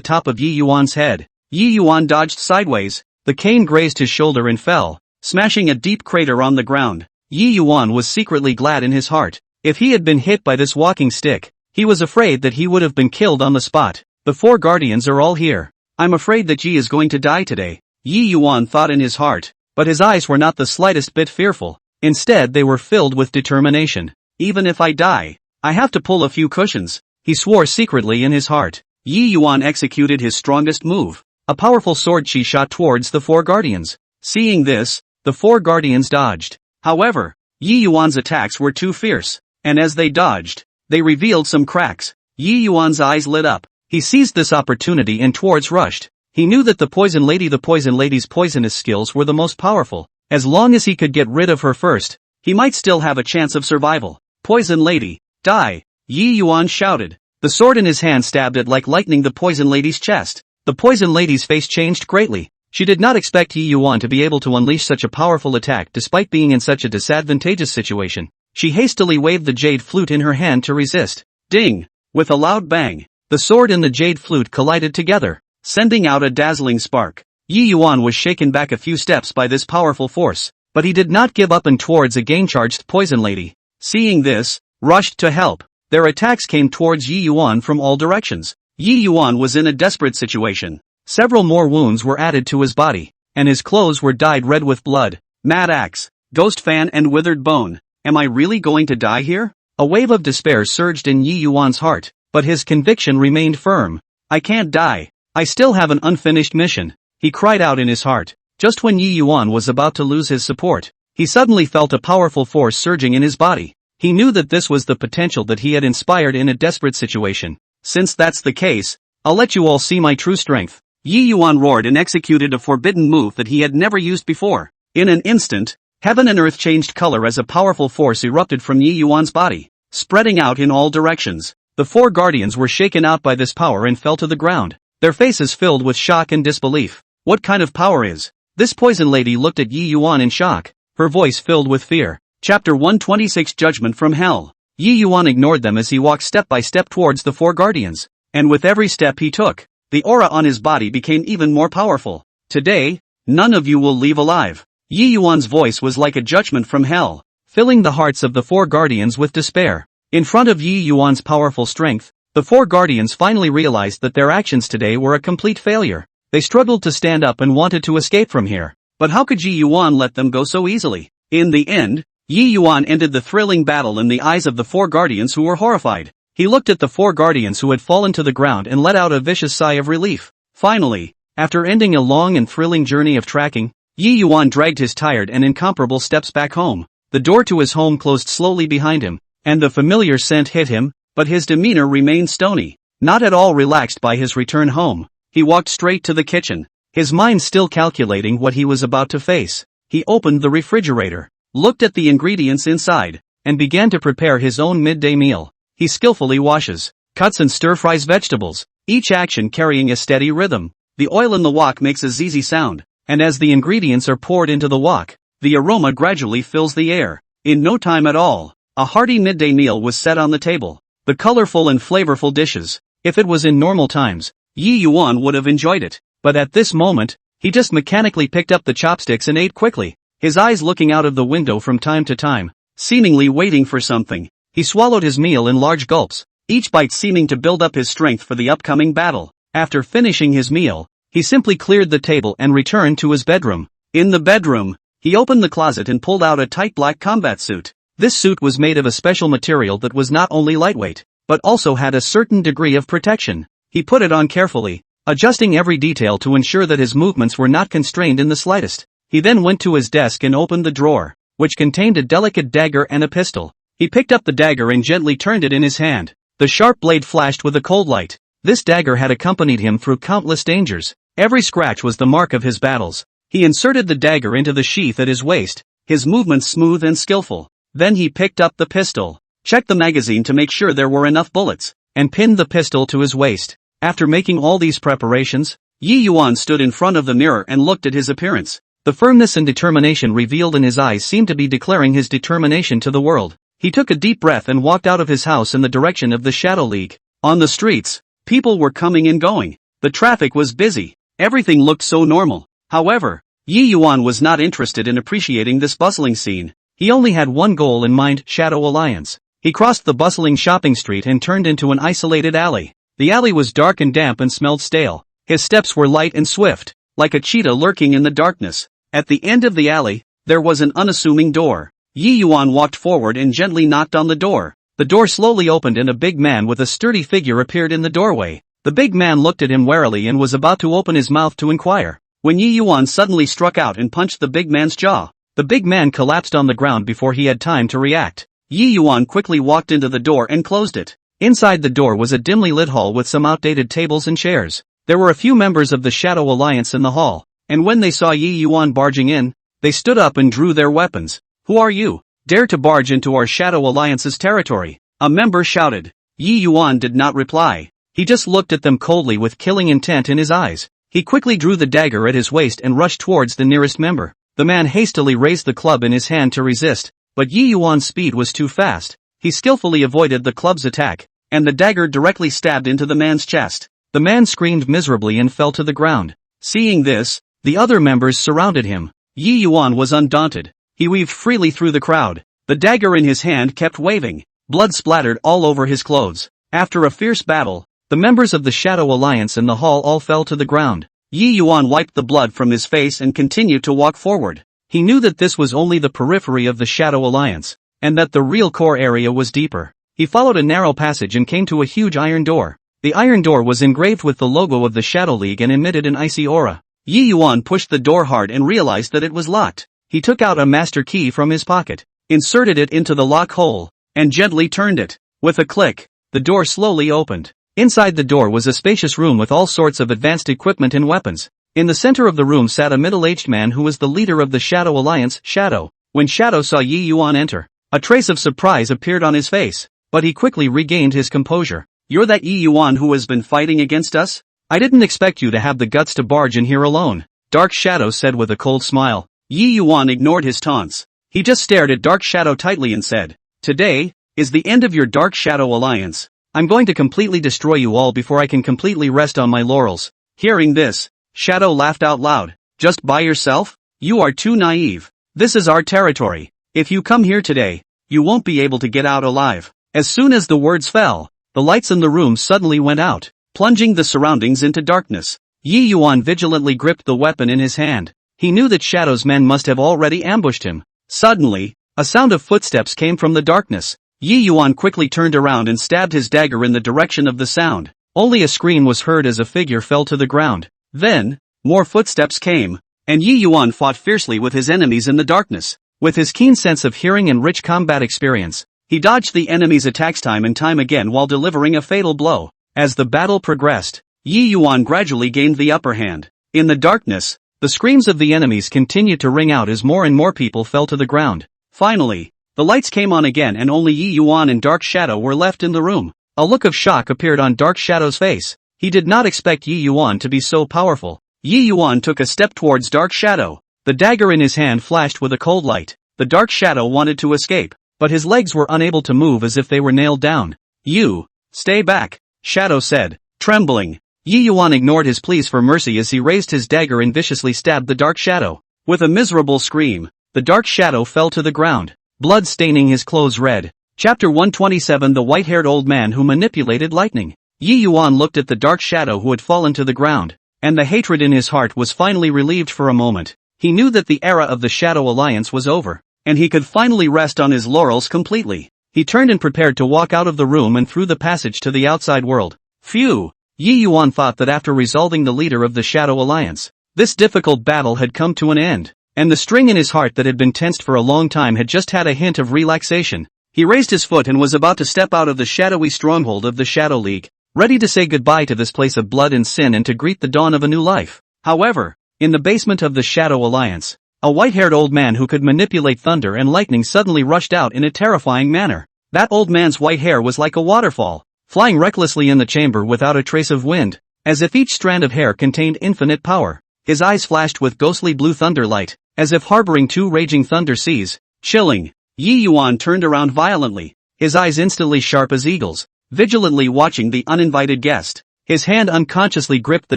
[SPEAKER 1] top of Yi Yuan's head. Yi Yuan dodged sideways. The cane grazed his shoulder and fell, smashing a deep crater on the ground. Yi Yuan was secretly glad in his heart. If he had been hit by this walking stick, he was afraid that he would have been killed on the spot. "The four guardians are all here. I'm afraid that Yi is going to die today," Yi Yuan thought in his heart, but his eyes were not the slightest bit fearful. Instead they were filled with determination. "Even if I die, I have to pull a few cushions," he swore secretly in his heart. Yi Yuan executed his strongest move. A powerful sword chi shot towards the four guardians. Seeing this, the four guardians dodged. However, Yi Yuan's attacks were too fierce, and as they dodged, they revealed some cracks. Yi Yuan's eyes lit up. He seized this opportunity and towards rushed. He knew that the poison lady's poisonous skills were the most powerful. As long as he could get rid of her first, he might still have a chance of survival. "Poison lady, die!" Yi Yuan shouted. The sword in his hand stabbed it like lightning the poison lady's chest. The poison lady's face changed greatly. She did not expect Yi Yuan to be able to unleash such a powerful attack despite being in such a disadvantageous situation. She hastily waved the jade flute in her hand to resist. Ding! With a loud bang, the sword and the jade flute collided together, sending out a dazzling spark. Yi Yuan was shaken back a few steps by this powerful force, but he did not give up and towards again charged poison lady. Seeing this, rushed to help. Their attacks came towards Yi Yuan from all directions. Yi Yuan was in a desperate situation. Several more wounds were added to his body, and his clothes were dyed red with blood. Mad axe, ghost fan and withered bone. Am I really going to die here? A wave of despair surged in Yi Yuan's heart, but his conviction remained firm. I can't die. I still have an unfinished mission, he cried out in his heart. Just when Yi Yuan was about to lose his support, he suddenly felt a powerful force surging in his body. He knew that this was the potential that he had inspired in a desperate situation. Since that's the case, I'll let you all see my true strength. Yi Yuan roared and executed a forbidden move that he had never used before. In an instant, heaven and earth changed color as a powerful force erupted from Yi Yuan's body, spreading out in all directions. The four guardians were shaken out by this power and fell to the ground, their faces filled with shock and disbelief. What kind of power is this? Poison lady looked at Yi Yuan in shock, her voice filled with fear. Chapter 126 Judgment from Hell. Yi Yuan ignored them as he walked step by step towards the four guardians, and with every step he took, the aura on his body became even more powerful. Today, none of you will leave alive. Yi Yuan's voice was like a judgment from hell, filling the hearts of the four guardians with despair. In front of Yi Yuan's powerful strength, the four guardians finally realized that their actions today were a complete failure. They struggled to stand up and wanted to escape from here. But how could Yi Yuan let them go so easily? In the end, Yi Yuan ended the thrilling battle in the eyes of the four guardians who were horrified. He looked at the 4 guardians who had fallen to the ground and let out a vicious sigh of relief. Finally, after ending a long and thrilling journey of tracking, Yi Yuan dragged his tired and incomparable steps back home. The door to his home closed slowly behind him, and the familiar scent hit him, but his demeanor remained stony. Not at all relaxed by his return home, he walked straight to the kitchen, his mind still calculating what he was about to face. He opened the refrigerator, looked at the ingredients inside, and began to prepare his own midday meal. He skillfully washes, cuts and stir-fries vegetables, each action carrying a steady rhythm. The oil in the wok makes a zizi sound, and as the ingredients are poured into the wok, the aroma gradually fills the air. In no time at all, a hearty midday meal was set on the table. The colorful and flavorful dishes. If it was in normal times, Yi Yuan would have enjoyed it, but at this moment, he just mechanically picked up the chopsticks and ate quickly, his eyes looking out of the window from time to time, seemingly waiting for something. He swallowed his meal in large gulps, each bite seeming to build up his strength for the upcoming battle. After finishing his meal, he simply cleared the table and returned to his bedroom. In the bedroom, he opened the closet and pulled out a tight black combat suit. This suit was made of a special material that was not only lightweight, but also had a certain degree of protection. He put it on carefully, adjusting every detail to ensure that his movements were not constrained in the slightest. He then went to his desk and opened the drawer, which contained a delicate dagger and a pistol. He picked up the dagger and gently turned it in his hand. The sharp blade flashed with a cold light. This dagger had accompanied him through countless dangers. Every scratch was the mark of his battles. He inserted the dagger into the sheath at his waist, his movements smooth and skillful. Then he picked up the pistol, checked the magazine to make sure there were enough bullets, and pinned the pistol to his waist. After making all these preparations, Yi Yuan stood in front of the mirror and looked at his appearance. The firmness and determination revealed in his eyes seemed to be declaring his determination to the world. He took a deep breath and walked out of his house in the direction of the Shadow League. On the streets, people were coming and going. The traffic was busy. Everything looked so normal. However, Yi Yuan was not interested in appreciating this bustling scene. He only had one goal in mind: Shadow Alliance. He crossed the bustling shopping street and turned into an isolated alley. The alley was dark and damp and smelled stale. His steps were light and swift, like a cheetah lurking in the darkness. At the end of the alley, there was an unassuming door. Yi Yuan walked forward and gently knocked on the door. The door slowly opened and a big man with a sturdy figure appeared in the doorway. The big man looked at him warily and was about to open his mouth to inquire, when Yi Yuan suddenly struck out and punched the big man's jaw. The big man collapsed on the ground before he had time to react. Yi Yuan quickly walked into the door and closed it. Inside the door was a dimly lit hall with some outdated tables and chairs. There were a few members of the Shadow Alliance in the hall, and when they saw Yi Yuan barging in, they stood up and drew their weapons. "Who are you? Dare to barge into our Shadow Alliance's territory?" a member shouted. Yi Yuan did not reply. He just looked at them coldly with killing intent in his eyes. He quickly drew the dagger at his waist and rushed towards the nearest member. The man hastily raised the club in his hand to resist, but Yi Yuan's speed was too fast. He skillfully avoided the club's attack, and the dagger directly stabbed into the man's chest. The man screamed miserably and fell to the ground. Seeing this, the other members surrounded him. Yi Yuan was undaunted. He weaved freely through the crowd. The dagger in his hand kept waving. Blood splattered all over his clothes. After a fierce battle, the members of the Shadow Alliance in the hall all fell to the ground. Yi Yuan wiped the blood from his face and continued to walk forward. He knew that this was only the periphery of the Shadow Alliance, and that the real core area was deeper. He followed a narrow passage and came to a huge iron door. The iron door was engraved with the logo of the Shadow League and emitted an icy aura. Yi Yuan pushed the door hard and realized that it was locked. He took out a master key from his pocket, inserted it into the lock hole, and gently turned it. With a click, the door slowly opened. Inside the door was a spacious room with all sorts of advanced equipment and weapons. In the center of the room sat a middle-aged man who was the leader of the Shadow Alliance, Shadow. When Shadow saw Yi Yuan enter, a trace of surprise appeared on his face, but he quickly regained his composure. "You're that Yi Yuan who has been fighting against us? I didn't expect you to have the guts to barge in here alone," Dark Shadow said with a cold smile. Yi Yuan ignored his taunts. He just stared at Dark Shadow tightly and said, "Today is the end of your Dark Shadow Alliance. I'm going to completely destroy you all before I can completely rest on my laurels." Hearing this, Shadow laughed out loud. "Just by yourself? You are too naive. This is our territory. If you come here today, you won't be able to get out alive." As soon as the words fell, the lights in the room suddenly went out, plunging the surroundings into darkness. Yi Yuan vigilantly gripped the weapon in his hand. He knew that Shadow's men must have already ambushed him. Suddenly, a sound of footsteps came from the darkness. Yi Yuan quickly turned around and stabbed his dagger in the direction of the sound. Only a scream was heard as a figure fell to the ground. Then, more footsteps came, and Yi Yuan fought fiercely with his enemies in the darkness. With his keen sense of hearing and rich combat experience, he dodged the enemy's attacks time and time again while delivering a fatal blow. As the battle progressed, Yi Yuan gradually gained the upper hand. In the darkness, the screams of the enemies continued to ring out as more and more people fell to the ground. Finally, the lights came on again and only Yi Yuan and Dark Shadow were left in the room. A look of shock appeared on Dark Shadow's face. He did not expect Yi Yuan to be so powerful. Yi Yuan took a step towards Dark Shadow. The dagger in his hand flashed with a cold light. The Dark Shadow wanted to escape, but his legs were unable to move as if they were nailed down. "You, stay back," Shadow said, trembling. Yi Yuan ignored his pleas for mercy as he raised his dagger and viciously stabbed the Dark Shadow. With a miserable scream, the Dark Shadow fell to the ground, blood staining his clothes red. Chapter 127 The White-Haired Old Man Who Manipulated Lightning. Yi Yuan looked at the Dark Shadow who had fallen to the ground, and the hatred in his heart was finally relieved for a moment. He knew that the era of the Shadow Alliance was over, and he could finally rest on his laurels completely. He turned and prepared to walk out of the room and through the passage to the outside world. Phew! Yi Yuan thought that after resolving the leader of the Shadow Alliance, this difficult battle had come to an end, and the string in his heart that had been tensed for a long time had just had a hint of relaxation. He raised his foot and was about to step out of the shadowy stronghold of the Shadow League, ready to say goodbye to this place of blood and sin and to greet the dawn of a new life. However, in the basement of the Shadow Alliance, a white-haired old man who could manipulate thunder and lightning suddenly rushed out in a terrifying manner. That old man's white hair was like a waterfall, flying recklessly in the chamber without a trace of wind, as if each strand of hair contained infinite power. His eyes flashed with ghostly blue thunder light, as if harboring two raging thunder seas. Chilling. Yi Yuan turned around violently, his eyes instantly sharp as eagles, vigilantly watching the uninvited guest. His hand unconsciously gripped the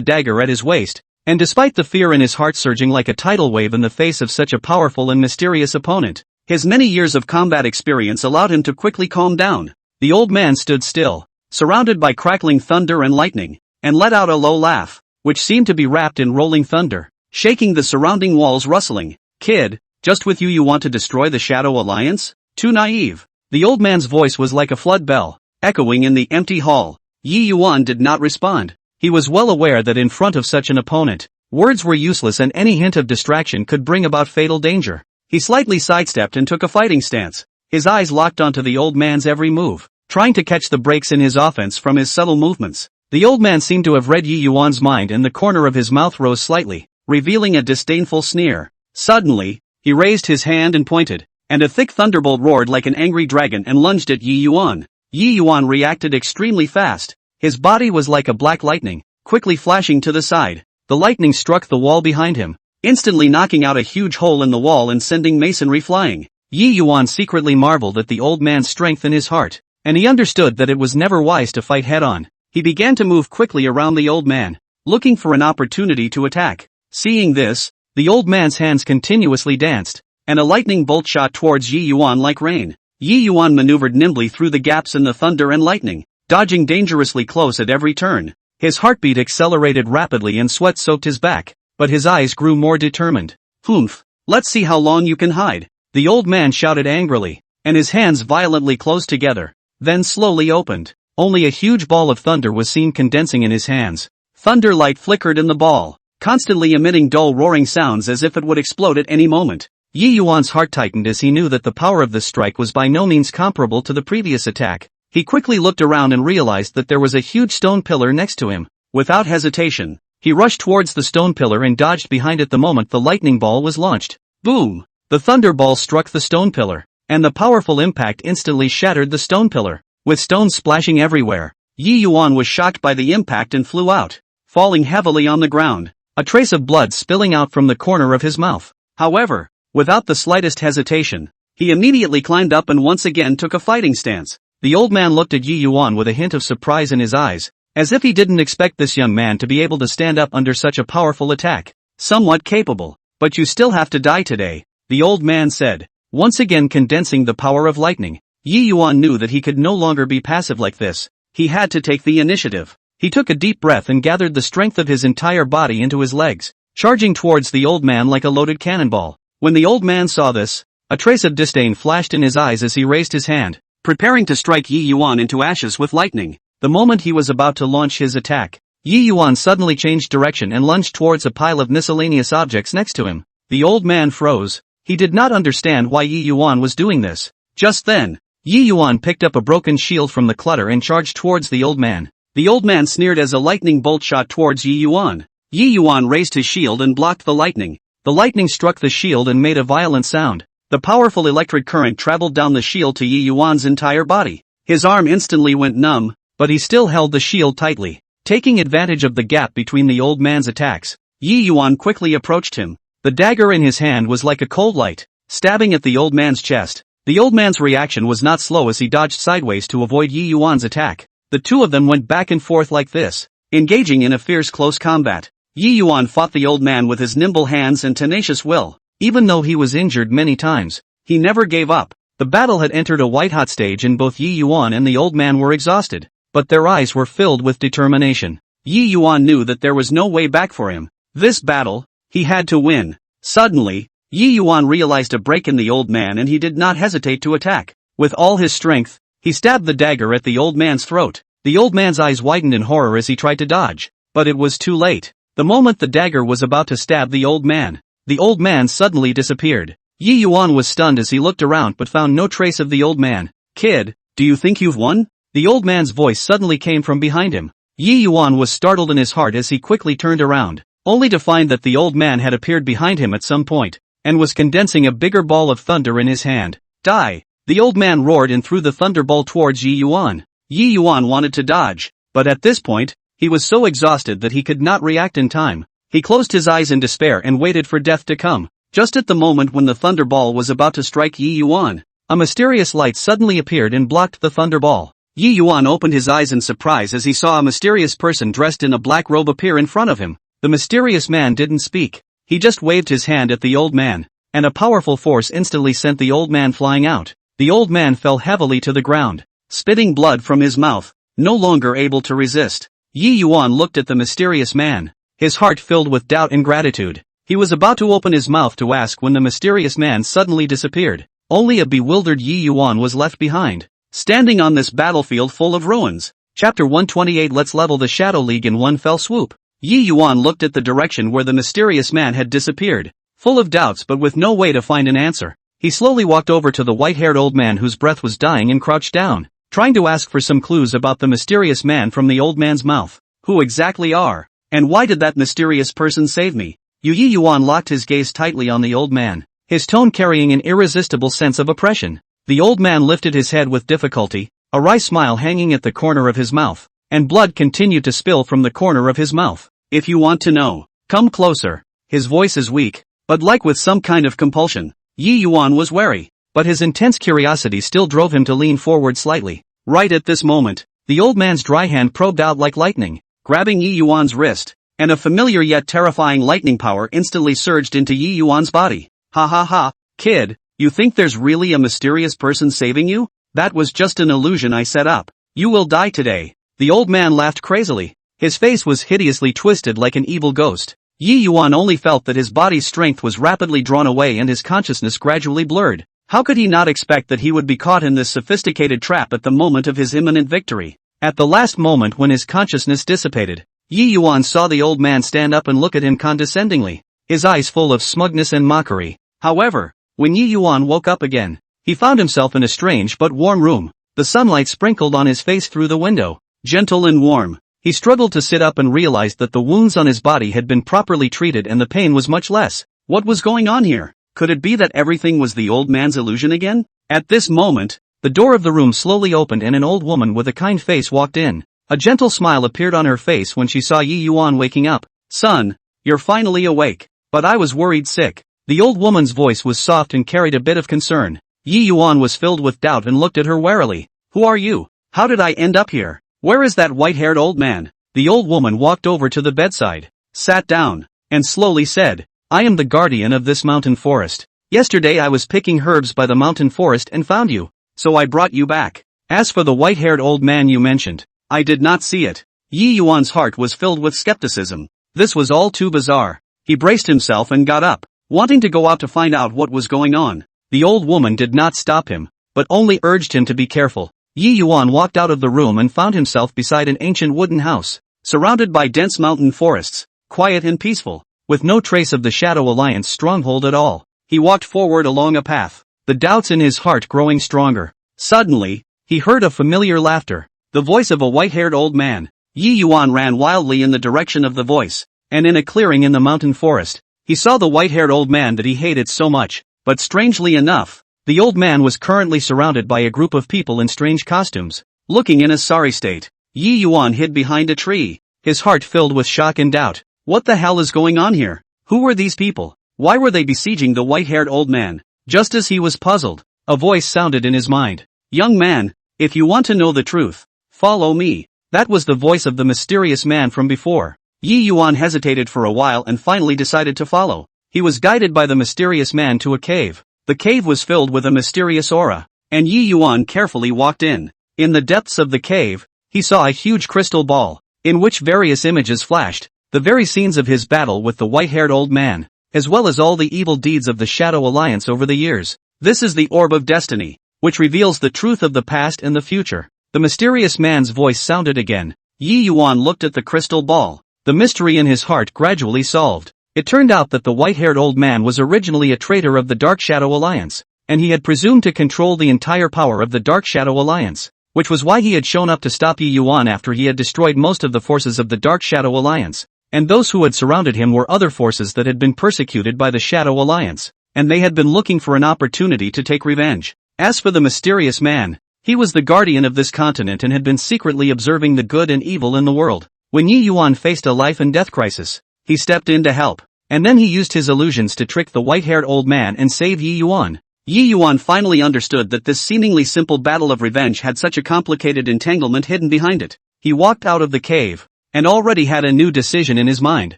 [SPEAKER 1] dagger at his waist, and despite the fear in his heart surging like a tidal wave in the face of such a powerful and mysterious opponent, his many years of combat experience allowed him to quickly calm down. The old man stood still, surrounded by crackling thunder and lightning, and let out a low laugh, which seemed to be wrapped in rolling thunder, shaking the surrounding walls rustling. "Kid, just with you want to destroy the Shadow Alliance? Too naive." The old man's voice was like a flood bell, echoing in the empty hall. Yi Yuan did not respond. He was well aware that in front of such an opponent, words were useless and any hint of distraction could bring about fatal danger. He slightly sidestepped and took a fighting stance. His eyes locked onto the old man's every move, trying to catch the breaks in his offense from his subtle movements. The old man seemed to have read Yi Yuan's mind and the corner of his mouth rose slightly, revealing a disdainful sneer. Suddenly, he raised his hand and pointed, and a thick thunderbolt roared like an angry dragon and lunged at Yi Yuan. Yi Yuan reacted extremely fast. His body was like a black lightning, quickly flashing to the side. The lightning struck the wall behind him, instantly knocking out a huge hole in the wall and sending masonry flying. Yi Yuan secretly marveled at the old man's strength in his heart, and he understood that it was never wise to fight head-on. He began to move quickly around the old man, looking for an opportunity to attack. Seeing this, the old man's hands continuously danced, and a lightning bolt shot towards Yi Yuan like rain. Yi Yuan maneuvered nimbly through the gaps in the thunder and lightning, dodging dangerously close at every turn. His heartbeat accelerated rapidly and sweat soaked his back, but his eyes grew more determined. "Humph, let's see how long you can hide," the old man shouted angrily, and his hands violently closed together, then slowly opened. Only a huge ball of thunder was seen condensing in his hands. Thunder light flickered in the ball, constantly emitting dull roaring sounds as if it would explode at any moment. Yi Yuan's heart tightened as he knew that the power of this strike was by no means comparable to the previous attack. He quickly looked around and realized that there was a huge stone pillar next to him. Without hesitation, he rushed towards the stone pillar and dodged behind it the moment the lightning ball was launched. Boom! The thunder ball struck the stone pillar, and the powerful impact instantly shattered the stone pillar, with stones splashing everywhere. Yi Yuan was shocked by the impact and flew out, falling heavily on the ground, a trace of blood spilling out from the corner of his mouth. However, without the slightest hesitation, he immediately climbed up and once again took a fighting stance. The old man looked at Yi Yuan with a hint of surprise in his eyes, as if he didn't expect this young man to be able to stand up under such a powerful attack. "Somewhat capable, but you still have to die today," the old man said, once again condensing the power of lightning. Yi Yuan knew that he could no longer be passive like this. He had to take the initiative. He took a deep breath and gathered the strength of his entire body into his legs, charging towards the old man like a loaded cannonball. When the old man saw this, a trace of disdain flashed in his eyes as he raised his hand. preparing to strike Yi Yuan into ashes with lightning. The moment he was about to launch his attack, Yi Yuan suddenly changed direction and lunged towards a pile of miscellaneous objects next to him. The old man froze. He did not understand why Yi Yuan was doing this. Just then, Yi Yuan picked up a broken shield from the clutter and charged towards the old man. The old man sneered as a lightning bolt shot towards Yi Yuan. Yi Yuan raised his shield and blocked the lightning. The lightning struck the shield and made a violent sound. The powerful electric current traveled down the shield to Yi Yuan's entire body. His arm instantly went numb, but he still held the shield tightly. Taking advantage of the gap between the old man's attacks, Yi Yuan quickly approached him. The dagger in his hand was like a cold light, stabbing at the old man's chest. The old man's reaction was not slow as he dodged sideways to avoid Yi Yuan's attack. The two of them went back and forth like this, engaging in a fierce close combat. Yi Yuan fought the old man with his nimble hands and tenacious will. Even though he was injured many times, he never gave up. The battle had entered a white-hot stage and both Yi Yuan and the old man were exhausted, but their eyes were filled with determination. Yi Yuan knew that there was no way back for him. This battle, he had to win. Suddenly, Yi Yuan realized a break in the old man and he did not hesitate to attack. With all his strength, he stabbed the dagger at the old man's throat. The old man's eyes widened in horror as he tried to dodge, but it was too late. The moment the dagger was about to stab the old man suddenly disappeared. Yi Yuan was stunned as he looked around but found no trace of the old man. "Kid, do you think you've won?" The old man's voice suddenly came from behind him. Yi Yuan was startled in his heart as he quickly turned around, only to find that the old man had appeared behind him at some point, and was condensing a bigger ball of thunder in his hand. "Die!" The old man roared and threw the thunderball towards Yi Yuan. Yi Yuan wanted to dodge, but at this point, he was so exhausted that he could not react in time. He closed his eyes in despair and waited for death to come. Just at the moment when the thunderball was about to strike Yi Yuan, a mysterious light suddenly appeared and blocked the thunderball. Yi Yuan opened his eyes in surprise as he saw a mysterious person dressed in a black robe appear in front of him. The mysterious man didn't speak. He just waved his hand at the old man, and a powerful force instantly sent the old man flying out. The old man fell heavily to the ground, spitting blood from his mouth, no longer able to resist. Yi Yuan looked at the mysterious man, his heart filled with doubt and gratitude. He was about to open his mouth to ask when the mysterious man suddenly disappeared. Only a bewildered Yi Yuan was left behind, standing on this battlefield full of ruins. Chapter 128. Let's level the Shadow League in one fell swoop. Yi Yuan looked at the direction where the mysterious man had disappeared, full of doubts but with no way to find an answer. He slowly walked over to the white-haired old man whose breath was dying and crouched down, trying to ask for some clues about the mysterious man from the old man's mouth. "Who exactly are, and why did that mysterious person save me?" Yi Yuan locked his gaze tightly on the old man, his tone carrying an irresistible sense of oppression. The old man lifted his head with difficulty, a wry smile hanging at the corner of his mouth, and blood continued to spill from the corner of his mouth. "If you want to know, come closer." His voice is weak, but like with some kind of compulsion. Yi Yuan was wary, but his intense curiosity still drove him to lean forward slightly. Right at this moment, the old man's dry hand probed out like lightning, grabbing Yi Yuan's wrist, and a familiar yet terrifying lightning power instantly surged into Yi Yuan's body. "Ha ha ha, kid, you think there's really a mysterious person saving you? That was just an illusion I set up. You will die today." The old man laughed crazily. His face was hideously twisted like an evil ghost. Yi Yuan only felt that his body's strength was rapidly drawn away and his consciousness gradually blurred. How could he not expect that he would be caught in this sophisticated trap at the moment of his imminent victory? At the last moment when his consciousness dissipated, Yi Yuan saw the old man stand up and look at him condescendingly, his eyes full of smugness and mockery. However, when Yi Yuan woke up again, he found himself in a strange but warm room. The sunlight sprinkled on his face through the window, gentle and warm. He struggled to sit up and realized that the wounds on his body had been properly treated and the pain was much less. What was going on here? Could it be that everything was the old man's illusion again? At this moment, the door of the room slowly opened and an old woman with a kind face walked in. A gentle smile appeared on her face when she saw Yi Yuan waking up. "Son, you're finally awake. But I was worried sick." The old woman's voice was soft and carried a bit of concern. Yi Yuan was filled with doubt and looked at her warily. "Who are you? How did I end up here? Where is that white-haired old man?" The old woman walked over to the bedside, sat down, and slowly said, "I am the guardian of this mountain forest. Yesterday I was picking herbs by the mountain forest and found you, so I brought you back. As for the white-haired old man you mentioned, I did not see it." Yi Yuan's heart was filled with skepticism. This was all too bizarre. He braced himself and got up, wanting to go out to find out what was going on. The old woman did not stop him. but only urged him to be careful. Yi Yuan walked out of the room and found himself beside an ancient wooden house, surrounded by dense mountain forests, quiet and peaceful, with no trace of the Shadow Alliance stronghold at all. He walked forward along a path, the doubts in his heart growing stronger. Suddenly, he heard a familiar laughter, the voice of a white-haired old man. Yi Yuan ran wildly in the direction of the voice, and in a clearing in the mountain forest, he saw the white-haired old man that he hated so much. But strangely enough, the old man was currently surrounded by a group of people in strange costumes, looking in a sorry state. Yi Yuan hid behind a tree, his heart filled with shock and doubt. What the hell is going on here? Who were these people? Why were they besieging the white-haired old man? Just as he was puzzled, a voice sounded in his mind. Young man, if you want to know the truth, follow me. That was the voice of the mysterious man from before. Yi Yuan hesitated for a while and finally decided to follow. He was guided by the mysterious man to a cave. The cave was filled with a mysterious aura, and Yi Yuan carefully walked in. In the depths of the cave, he saw a huge crystal ball, in which various images flashed, the very scenes of his battle with the white-haired old man, as well as all the evil deeds of the Shadow Alliance over the years. This is the Orb of Destiny, which reveals the truth of the past and the future. The mysterious man's voice sounded again. Yi Yuan looked at the crystal ball. The mystery in his heart gradually solved. It turned out that the white-haired old man was originally a traitor of the Dark Shadow Alliance, and he had presumed to control the entire power of the Dark Shadow Alliance, which was why he had shown up to stop Yi Yuan after he had destroyed most of the forces of the Dark Shadow Alliance, and those who had surrounded him were other forces that had been persecuted by the Shadow Alliance, and they had been looking for an opportunity to take revenge. As for the mysterious man, he was the guardian of this continent and had been secretly observing the good and evil in the world. When Yi Yuan faced a life and death crisis, he stepped in to help, and then he used his illusions to trick the white-haired old man and save Yi Yuan. Yi Yuan finally understood that this seemingly simple battle of revenge had such a complicated entanglement hidden behind it. He walked out of the cave, and already had a new decision in his mind.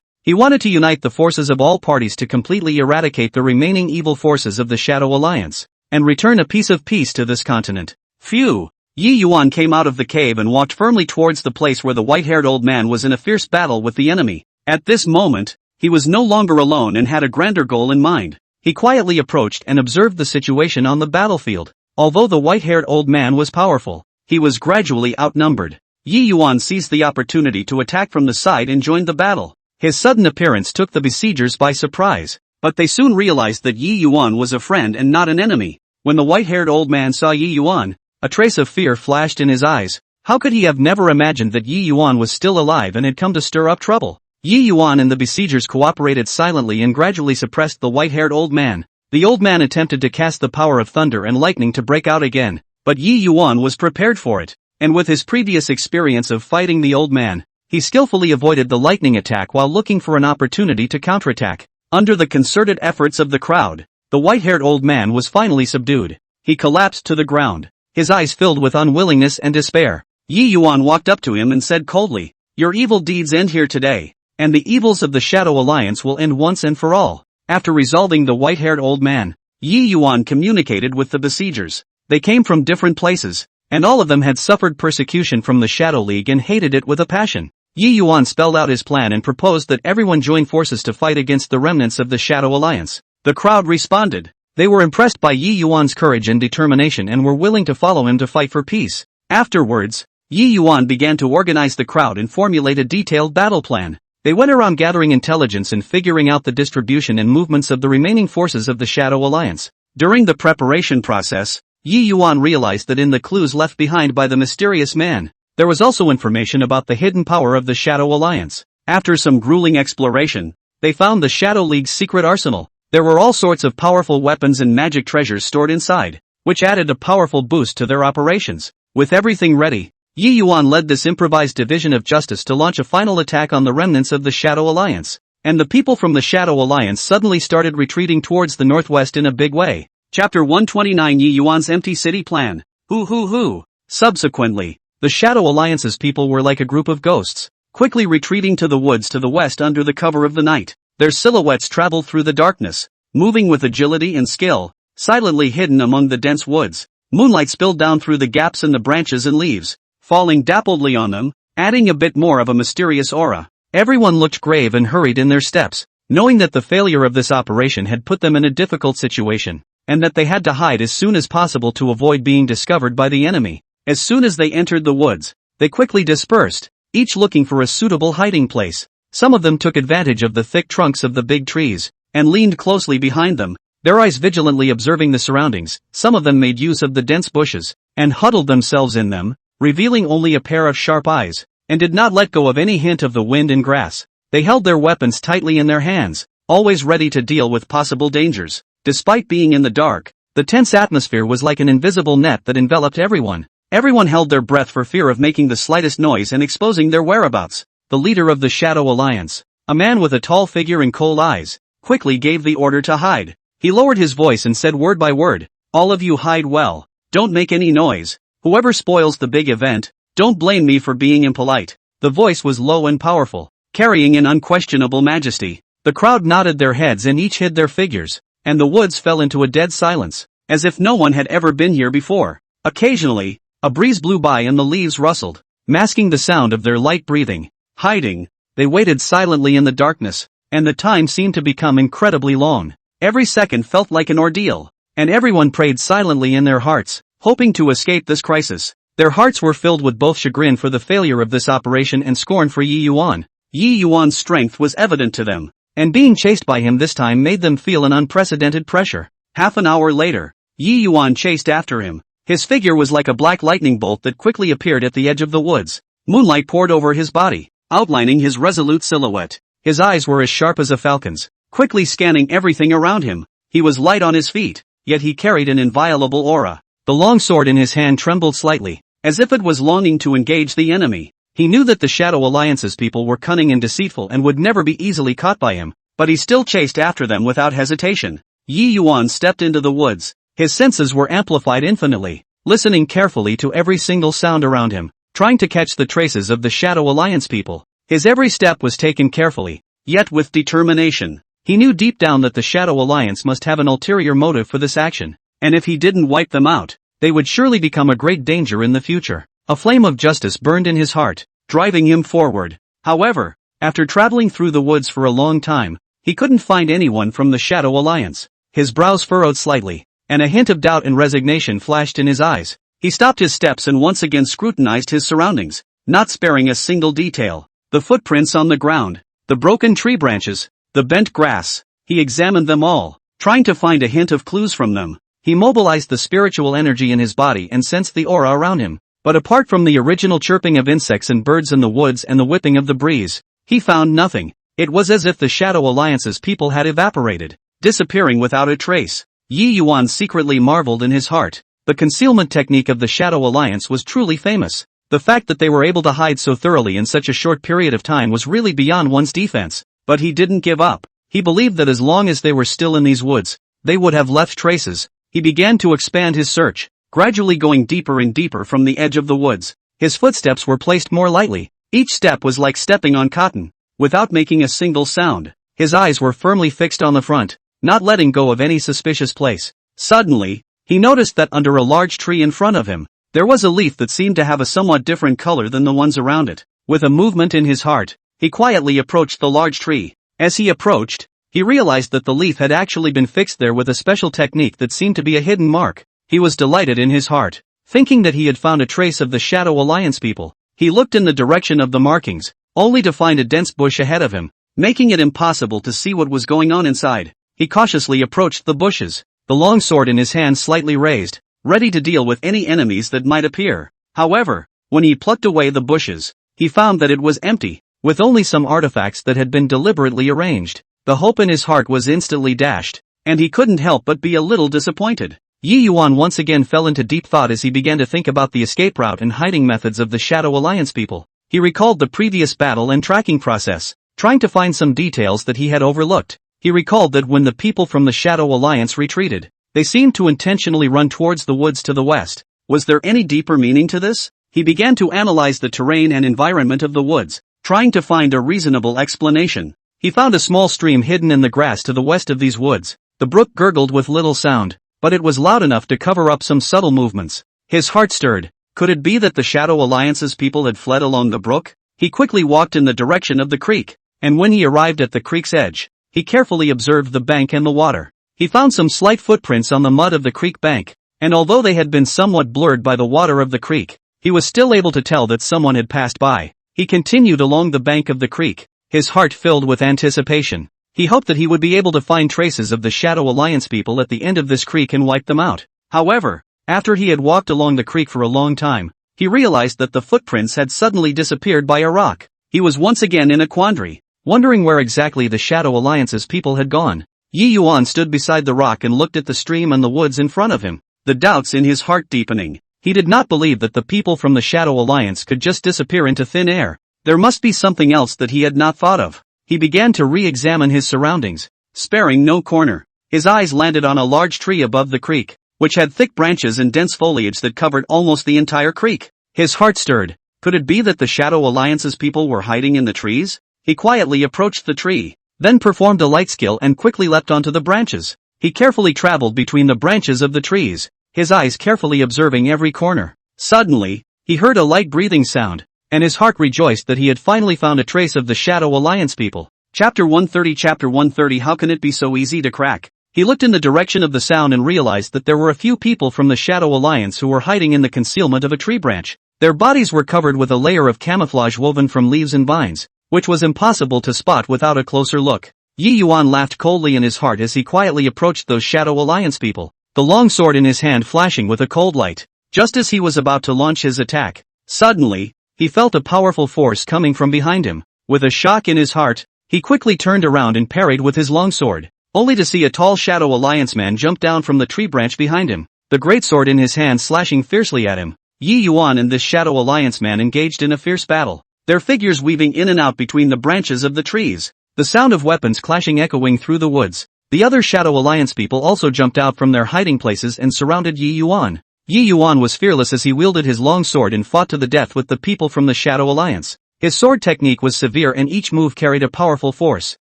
[SPEAKER 1] He wanted to unite the forces of all parties to completely eradicate the remaining evil forces of the Shadow Alliance, and return a piece of peace to this continent. Phew! Yi Yuan came out of the cave and walked firmly towards the place where the white-haired old man was in a fierce battle with the enemy. At this moment, he was no longer alone and had a grander goal in mind. He quietly approached and observed the situation on the battlefield. Although the white-haired old man was powerful, he was gradually outnumbered. Yi Yuan seized the opportunity to attack from the side and joined the battle. His sudden appearance took the besiegers by surprise, but they soon realized that Yi Yuan was a friend and not an enemy. When the white-haired old man saw Yi Yuan, a trace of fear flashed in his eyes. How could he have never imagined that Yi Yuan was still alive and had come to stir up trouble? Yi Yuan and the besiegers cooperated silently and gradually suppressed the white-haired old man. The old man attempted to cast the power of thunder and lightning to break out again, but Yi Yuan was prepared for it, and with his previous experience of fighting the old man, he skillfully avoided the lightning attack while looking for an opportunity to counterattack. Under the concerted efforts of the crowd, the white-haired old man was finally subdued. He collapsed to the ground, his eyes filled with unwillingness and despair. Yi Yuan walked up to him and said coldly, "Your evil deeds end here today, and the evils of the Shadow Alliance will end once and for all." After resolving the white-haired old man, Yi Yuan communicated with the besiegers. They came from different places, and all of them had suffered persecution from the Shadow League and hated it with a passion. Yi Yuan spelled out his plan and proposed that everyone join forces to fight against the remnants of the Shadow Alliance. The crowd responded. They were impressed by Yi Yuan's courage and determination and were willing to follow him to fight for peace. Afterwards, Yi Yuan began to organize the crowd and formulate a detailed battle plan. They went around gathering intelligence and figuring out the distribution and movements of the remaining forces of the Shadow Alliance. During the preparation process, Yi Yuan realized that in the clues left behind by the mysterious man, there was also information about the hidden power of the Shadow Alliance. After some grueling exploration, they found the Shadow League's secret arsenal. There were all sorts of powerful weapons and magic treasures stored inside, which added a powerful boost to their operations. With everything ready, Yi Yuan led this improvised division of justice to launch a final attack on the remnants of the Shadow Alliance, and the people from the Shadow Alliance suddenly started retreating towards the northwest in a big way. Chapter 129 Yi Yuan's Empty City Plan. Hoo. Subsequently, the Shadow Alliance's people were like a group of ghosts, quickly retreating to the woods to the west under the cover of the night. Their silhouettes traveled through the darkness, moving with agility and skill, silently hidden among the dense woods. Moonlight spilled down through the gaps in the branches and leaves, falling dappledly on them, adding a bit more of a mysterious aura. Everyone looked grave and hurried in their steps, knowing that the failure of this operation had put them in a difficult situation. and that they had to hide as soon as possible to avoid being discovered by the enemy. As soon as they entered the woods, they quickly dispersed, each looking for a suitable hiding place. Some of them took advantage of the thick trunks of the big trees, and leaned closely behind them, their eyes vigilantly observing the surroundings. Some of them made use of the dense bushes, and huddled themselves in them, revealing only a pair of sharp eyes, and did not let go of any hint of the wind and grass. They held their weapons tightly in their hands, always ready to deal with possible dangers. Despite being in the dark, the tense atmosphere was like an invisible net that enveloped everyone. Everyone held their breath for fear of making the slightest noise and exposing their whereabouts. The leader of the Shadow Alliance, a man with a tall figure and cold eyes, quickly gave the order to hide. He lowered his voice and said word by word, "All of you hide well. Don't make any noise. Whoever spoils the big event, don't blame me for being impolite." The voice was low and powerful, carrying an unquestionable majesty. The crowd nodded their heads and each hid their figures, and the woods fell into a dead silence, as if no one had ever been here before. Occasionally, a breeze blew by and the leaves rustled, masking the sound of their light breathing. Hiding, they waited silently in the darkness, and the time seemed to become incredibly long. Every second felt like an ordeal, and everyone prayed silently in their hearts, hoping to escape this crisis. Their hearts were filled with both chagrin for the failure of this operation and scorn for Yi Yuan. Yi Yuan's strength was evident to them, and being chased by him this time made them feel an unprecedented pressure. Half an hour later, Yi Yuan chased after him. His figure was like a black lightning bolt that quickly appeared at the edge of the woods. Moonlight poured over his body, outlining his resolute silhouette. His eyes were as sharp as a falcon's, quickly scanning everything around him. He was light on his feet, yet he carried an inviolable aura. The long sword in his hand trembled slightly, as if it was longing to engage the enemy. He knew that the Shadow Alliance's people were cunning and deceitful and would never be easily caught by him, but he still chased after them without hesitation. Yi Yuan stepped into the woods. His senses were amplified infinitely, listening carefully to every single sound around him, trying to catch the traces of the Shadow Alliance people. His every step was taken carefully, yet with determination. He knew deep down that the Shadow Alliance must have an ulterior motive for this action, and if he didn't wipe them out, they would surely become a great danger in the future. A flame of justice burned in his heart, driving him forward. However, after traveling through the woods for a long time, he couldn't find anyone from the Shadow Alliance. His brows furrowed slightly, and a hint of doubt and resignation flashed in his eyes. He stopped his steps and once again scrutinized his surroundings, not sparing a single detail. The footprints on the ground, the broken tree branches, the bent grass. He examined them all, trying to find a hint of clues from them. He mobilized the spiritual energy in his body and sensed the aura around him. But apart from the original chirping of insects and birds in the woods and the whipping of the breeze, he found nothing. It was as if the Shadow Alliance's people had evaporated, disappearing without a trace. Yi Yuan secretly marveled in his heart. The concealment technique of the Shadow Alliance was truly famous. The fact that they were able to hide so thoroughly in such a short period of time was really beyond one's defense. But he didn't give up. He believed that as long as they were still in these woods, they would have left traces. He began to expand his search, gradually going deeper and deeper from the edge of the woods. His footsteps were placed more lightly. Each step was like stepping on cotton, without making a single sound. His eyes were firmly fixed on the front, not letting go of any suspicious place. Suddenly, he noticed that under a large tree in front of him, there was a leaf that seemed to have a somewhat different color than the ones around it. With a movement in his heart, he quietly approached the large tree. As he approached, he realized that the leaf had actually been fixed there with a special technique that seemed to be a hidden mark. He was delighted in his heart, thinking that he had found a trace of the Shadow Alliance people. He looked in the direction of the markings, only to find a dense bush ahead of him, making it impossible to see what was going on inside. He cautiously approached the bushes, the long sword in his hand slightly raised, ready to deal with any enemies that might appear. However, when he plucked away the bushes, he found that it was empty, with only some artifacts that had been deliberately arranged. The hope in his heart was instantly dashed, and he couldn't help but be a little disappointed. Yi Yuan once again fell into deep thought as he began to think about the escape route and hiding methods of the Shadow Alliance people. He recalled the previous battle and tracking process, trying to find some details that he had overlooked. He recalled that when the people from the Shadow Alliance retreated, they seemed to intentionally run towards the woods to the west. Was there any deeper meaning to this? He began to analyze the terrain and environment of the woods, trying to find a reasonable explanation. He found a small stream hidden in the grass to the west of these woods. The brook gurgled with little sound, but it was loud enough to cover up some subtle movements. His heart stirred. Could it be that the Shadow Alliance's people had fled along the brook? He quickly walked in the direction of the creek, and when he arrived at the creek's edge, he carefully observed the bank and the water. He found some slight footprints on the mud of the creek bank, and although they had been somewhat blurred by the water of the creek, he was still able to tell that someone had passed by. He continued along the bank of the creek, his heart filled with anticipation. He hoped that he would be able to find traces of the Shadow Alliance people at the end of this creek and wipe them out. However, after he had walked along the creek for a long time, he realized that the footprints had suddenly disappeared by a rock. He was once again in a quandary, wondering where exactly the Shadow Alliance's people had gone. Yi Yuan stood beside the rock and looked at the stream and the woods in front of him, the doubts in his heart deepening. He did not believe that the people from the Shadow Alliance could just disappear into thin air. There must be something else that he had not thought of. He began to re-examine his surroundings, sparing no corner. His eyes landed on a large tree above the creek, which had thick branches and dense foliage that covered almost the entire creek. His heart stirred. Could it be that the Shadow Alliance's people were hiding in the trees? He quietly approached the tree, then performed a light skill and quickly leapt onto the branches. He carefully traveled between the branches of the trees, his eyes carefully observing every corner. Suddenly, he heard a light breathing sound, and his heart rejoiced that he had finally found a trace of the Shadow Alliance people. Chapter 130. How can it be so easy to crack? He looked in the direction of the sound and realized that there were a few people from the Shadow Alliance who were hiding in the concealment of a tree branch. Their bodies were covered with a layer of camouflage woven from leaves and vines, which was impossible to spot without a closer look. Yi Yuan laughed coldly in his heart as he quietly approached those Shadow Alliance people, the long sword in his hand flashing with a cold light. Just as he was about to launch his attack, suddenly, he felt a powerful force coming from behind him. With a shock in his heart, he quickly turned around and parried with his longsword, only to see a tall Shadow Alliance man jump down from the tree branch behind him, the greatsword in his hand slashing fiercely at him. Yi Yuan and this Shadow Alliance man engaged in a fierce battle, their figures weaving in and out between the branches of the trees, the sound of weapons clashing echoing through the woods. The other Shadow Alliance people also jumped out from their hiding places and surrounded Yi Yuan. Yi Yuan was fearless as he wielded his long sword and fought to the death with the people from the Shadow Alliance. His sword technique was severe and each move carried a powerful force,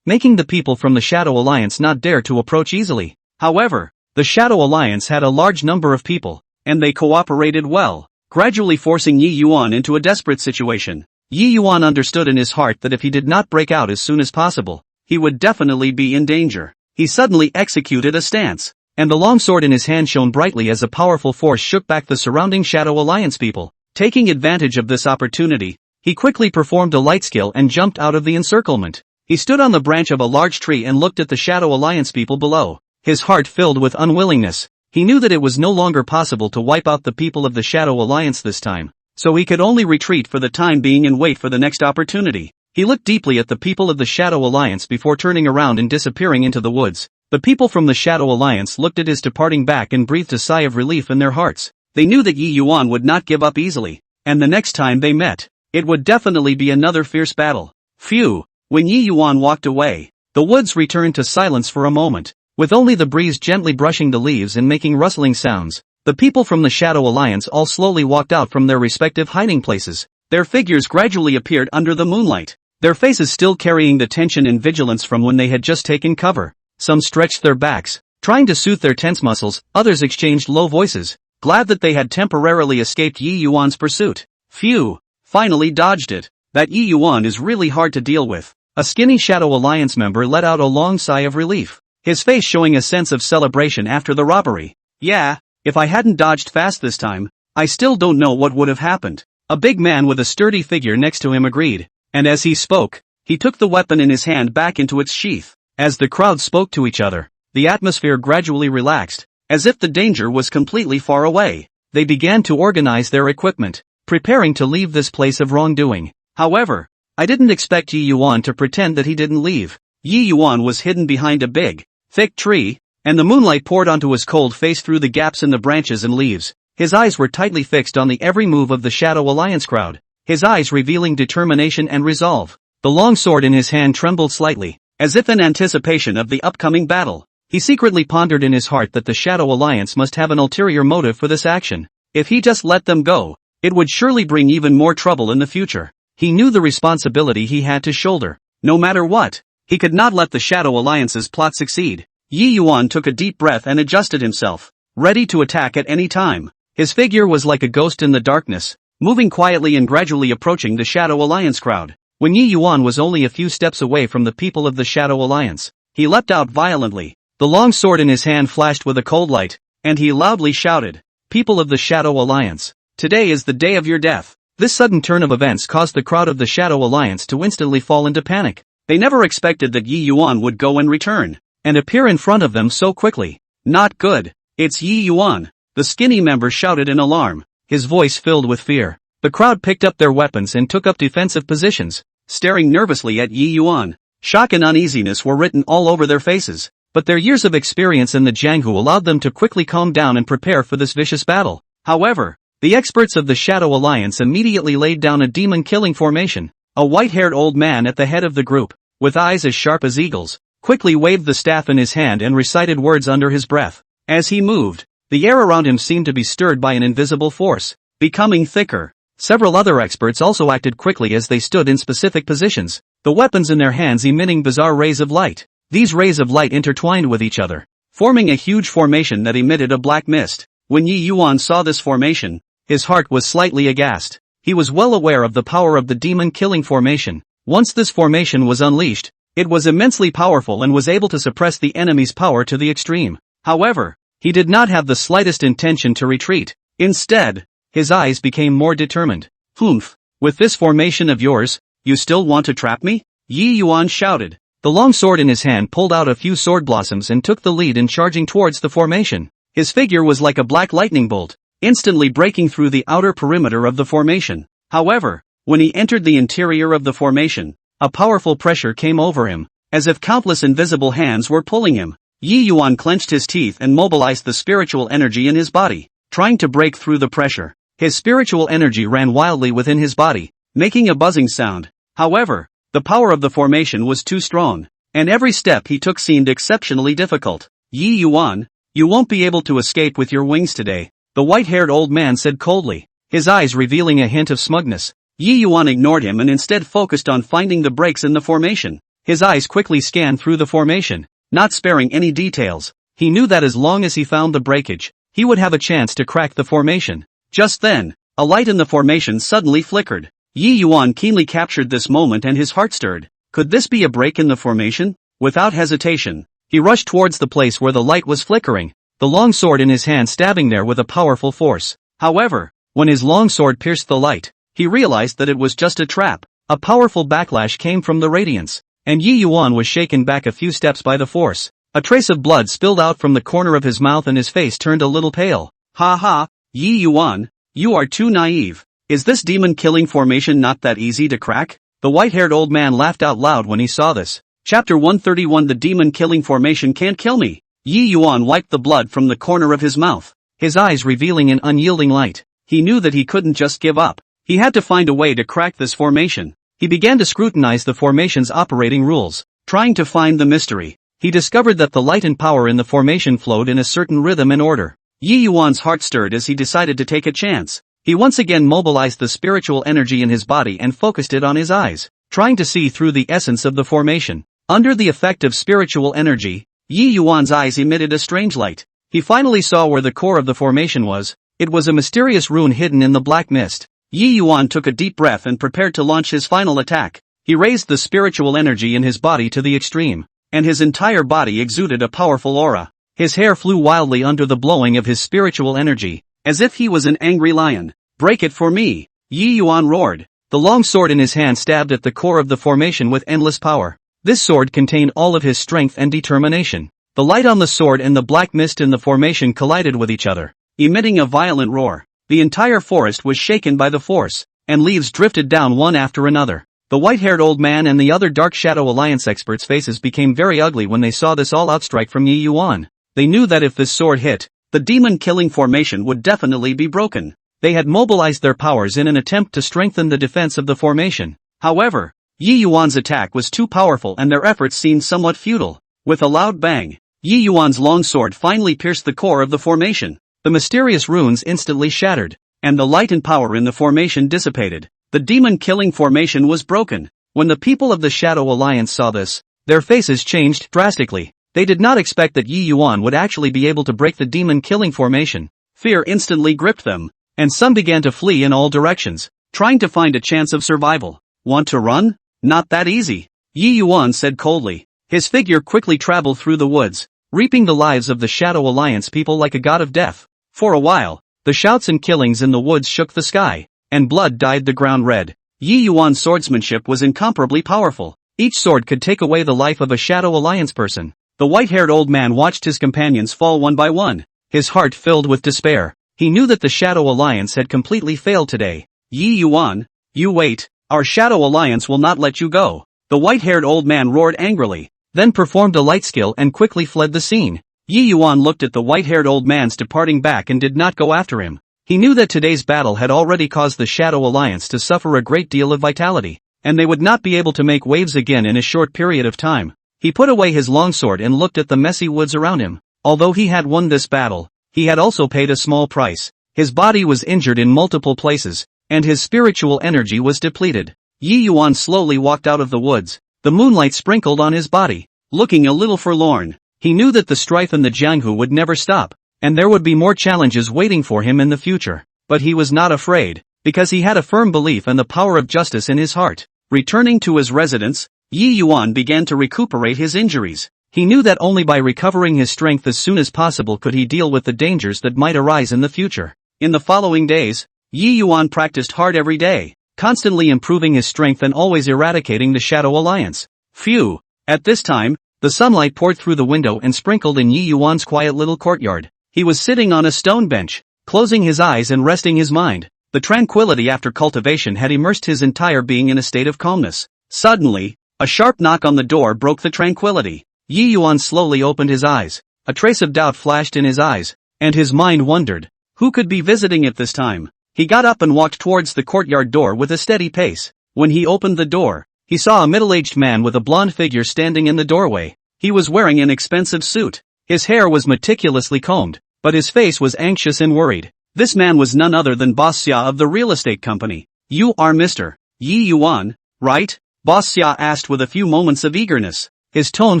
[SPEAKER 1] making the people from the Shadow Alliance not dare to approach easily. However, the Shadow Alliance had a large number of people, and they cooperated well, gradually forcing Yi Yuan into a desperate situation. Yi Yuan understood in his heart that if he did not break out as soon as possible, he would definitely be in danger. He suddenly executed a stance, and the longsword in his hand shone brightly as a powerful force shook back the surrounding Shadow Alliance people. Taking advantage of this opportunity, he quickly performed a light skill and jumped out of the encirclement. He stood on the branch of a large tree and looked at the Shadow Alliance people below, his heart filled with unwillingness. He knew that it was no longer possible to wipe out the people of the Shadow Alliance this time, so he could only retreat for the time being and wait for the next opportunity. He looked deeply at the people of the Shadow Alliance before turning around and disappearing into the woods. The people from the Shadow Alliance looked at his departing back and breathed a sigh of relief in their hearts. They knew that Yi Yuan would not give up easily, and the next time they met, it would definitely be another fierce battle. Phew! When Yi Yuan walked away, the woods returned to silence for a moment, with only the breeze gently brushing the leaves and making rustling sounds. The people from the Shadow Alliance all slowly walked out from their respective hiding places. Their figures gradually appeared under the moonlight, their faces still carrying the tension and vigilance from when they had just taken cover. Some stretched their backs, trying to soothe their tense muscles, others exchanged low voices, glad that they had temporarily escaped Yi Yuan's pursuit. Phew! Finally dodged it. That Yi Yuan is really hard to deal with. A skinny Shadow Alliance member let out a long sigh of relief, his face showing a sense of celebration after the robbery. Yeah, if I hadn't dodged fast this time, I still don't know what would have happened. A big man with a sturdy figure next to him agreed, and as he spoke, he took the weapon in his hand back into its sheath. As the crowd spoke to each other, the atmosphere gradually relaxed, as if the danger was completely far away. They began to organize their equipment, preparing to leave this place of wrongdoing. However, I didn't expect Yi Yuan to pretend that he didn't leave. Yi Yuan was hidden behind a big, thick tree, and the moonlight poured onto his cold face through the gaps in the branches and leaves. His eyes were tightly fixed on the every move of the Shadow Alliance crowd, his eyes revealing determination and resolve. The long sword in his hand trembled slightly, as if in anticipation of the upcoming battle. He secretly pondered in his heart that the Shadow Alliance must have an ulterior motive for this action. If he just let them go, it would surely bring even more trouble in the future. He knew the responsibility he had to shoulder. No matter what, he could not let the Shadow Alliance's plot succeed. Yi Yuan took a deep breath and adjusted himself, ready to attack at any time. His figure was like a ghost in the darkness, moving quietly and gradually approaching the Shadow Alliance crowd. When Yi Yuan was only a few steps away from the people of the Shadow Alliance, he leapt out violently, The long sword in his hand flashed with a cold light, and he loudly shouted, "People of the Shadow Alliance, today is the day of your death." This sudden turn of events caused the crowd of the Shadow Alliance to instantly fall into panic. They never expected that Yi Yuan would go and return, and appear in front of them so quickly. "Not good. It's Yi Yuan," the skinny member shouted in alarm, his voice filled with fear. The crowd picked up their weapons and took up defensive positions, staring nervously at Yi Yuan. Shock and uneasiness were written all over their faces, but their years of experience in the Jianghu allowed them to quickly calm down and prepare for this vicious battle. However, the experts of the Shadow Alliance immediately laid down a demon-killing formation. A white-haired old man at the head of the group, with eyes as sharp as eagles, quickly waved the staff in his hand and recited words under his breath. As he moved, the air around him seemed to be stirred by an invisible force, becoming thicker. Several other experts also acted quickly as they stood in specific positions, the weapons in their hands emitting bizarre rays of light. These rays of light intertwined with each other, forming a huge formation that emitted a black mist. When Yi Yuan saw this formation, his heart was slightly aghast. He was well aware of the power of the demon-killing formation. Once this formation was unleashed, it was immensely powerful and was able to suppress the enemy's power to the extreme. However, he did not have the slightest intention to retreat. Instead, his eyes became more determined. "Humph, with this formation of yours, you still want to trap me?" Yi Yuan shouted. The long sword in his hand pulled out a few sword blossoms and took the lead in charging towards the formation. His figure was like a black lightning bolt, instantly breaking through the outer perimeter of the formation. However, when he entered the interior of the formation, a powerful pressure came over him, as if countless invisible hands were pulling him. Yi Yuan clenched his teeth and mobilized the spiritual energy in his body, trying to break through the pressure. His spiritual energy ran wildly within his body, making a buzzing sound. However, the power of the formation was too strong, and every step he took seemed exceptionally difficult. "Yi Yuan, you won't be able to escape with your wings today," the white-haired old man said coldly, his eyes revealing a hint of smugness. Yi Yuan ignored him and instead focused on finding the breaks in the formation. His eyes quickly scanned through the formation, not sparing any details. He knew that as long as he found the breakage, he would have a chance to crack the formation. Just then, a light in the formation suddenly flickered. Yi Yuan keenly captured this moment and his heart stirred. Could this be a break in the formation? Without hesitation, he rushed towards the place where the light was flickering, the long sword in his hand stabbing there with a powerful force. However, when his long sword pierced the light, he realized that it was just a trap. A powerful backlash came from the radiance, and Yi Yuan was shaken back a few steps by the force. A trace of blood spilled out from the corner of his mouth and his face turned a little pale. "Ha ha, Yi Yuan, you are too naive. Is this demon-killing formation not that easy to crack?" The white-haired old man laughed out loud when he saw this. Chapter 131 The demon-killing formation can't kill me. Yi Yuan wiped the blood from the corner of his mouth, his eyes revealing an unyielding light. He knew that he couldn't just give up. He had to find a way to crack this formation. He began to scrutinize the formation's operating rules, trying to find the mystery. He discovered that the light and power in the formation flowed in a certain rhythm and order. Yi Yuan's heart stirred as he decided to take a chance. He once again mobilized the spiritual energy in his body and focused it on his eyes, trying to see through the essence of the formation. Under the effect of spiritual energy, Yi Yuan's eyes emitted a strange light. He finally saw where the core of the formation was. It was a mysterious rune hidden in the black mist. Yi Yuan took a deep breath and prepared to launch his final attack. He raised the spiritual energy in his body to the extreme, and his entire body exuded a powerful aura. His hair flew wildly under the blowing of his spiritual energy, as if he was an angry lion. "Break it for me!" Yi Yuan roared. The long sword in his hand stabbed at the core of the formation with endless power. This sword contained all of his strength and determination. The light on the sword and the black mist in the formation collided with each other, emitting a violent roar. The entire forest was shaken by the force, and leaves drifted down one after another. The white-haired old man and the other Dark Shadow Alliance experts' faces became very ugly when they saw this all-out strike from Yi Yuan. They knew that if this sword hit, the demon-killing formation would definitely be broken. They had mobilized their powers in an attempt to strengthen the defense of the formation. However, Yi Yuan's attack was too powerful and their efforts seemed somewhat futile. With a loud bang, Yi Yuan's long sword finally pierced the core of the formation. The mysterious runes instantly shattered, and the light and power in the formation dissipated. The demon-killing formation was broken. When the people of the Shadow Alliance saw this, their faces changed drastically. They did not expect that Yi Yuan would actually be able to break the demon-killing formation. Fear instantly gripped them, and some began to flee in all directions, trying to find a chance of survival. "Want to run? Not that easy," Yi Yuan said coldly. His figure quickly traveled through the woods, reaping the lives of the Shadow Alliance people like a god of death. For a while, the shouts and killings in the woods shook the sky, and blood dyed the ground red. Yi Yuan's swordsmanship was incomparably powerful. Each sword could take away the life of a Shadow Alliance person. The white-haired old man watched his companions fall one by one, his heart filled with despair. He knew that the Shadow Alliance had completely failed today. Yi Yuan, you wait, our Shadow Alliance will not let you go. The white-haired old man roared angrily, then performed a light skill and quickly fled the scene. Yi Yuan looked at the white-haired old man's departing back and did not go after him. He knew that today's battle had already caused the Shadow Alliance to suffer a great deal of vitality, and they would not be able to make waves again in a short period of time. He put away his longsword and looked at the messy woods around him. Although he had won this battle, he had also paid a small price. His body was injured in multiple places, and his spiritual energy was depleted. Yi Yuan slowly walked out of the woods, the moonlight sprinkled on his body, looking a little forlorn. He knew that the strife in the Jianghu would never stop, and there would be more challenges waiting for him in the future. But he was not afraid, because he had a firm belief in the power of justice in his heart. Returning to his residence, Yi Yuan began to recuperate his injuries. He knew that only by recovering his strength as soon as possible could he deal with the dangers that might arise in the future. In the following days, Yi Yuan practiced hard every day, constantly improving his strength and always eradicating the Shadow Alliance. Phew! At this time, the sunlight poured through the window and sprinkled in Yi Yuan's quiet little courtyard. He was sitting on a stone bench, closing his eyes and resting his mind. The tranquility after cultivation had immersed his entire being in a state of calmness. Suddenly, a sharp knock on the door broke the tranquility. Yi Yuan slowly opened his eyes. A trace of doubt flashed in his eyes, and his mind wondered, who could be visiting at this time? He got up and walked towards the courtyard door with a steady pace. When he opened the door, he saw a middle-aged man with a blonde figure standing in the doorway. He was wearing an expensive suit. His hair was meticulously combed, but his face was anxious and worried. This man was none other than Boss Xia of the real estate company. You are Mr. Yi Yuan, right? Boss Xia asked with a few moments of eagerness, his tone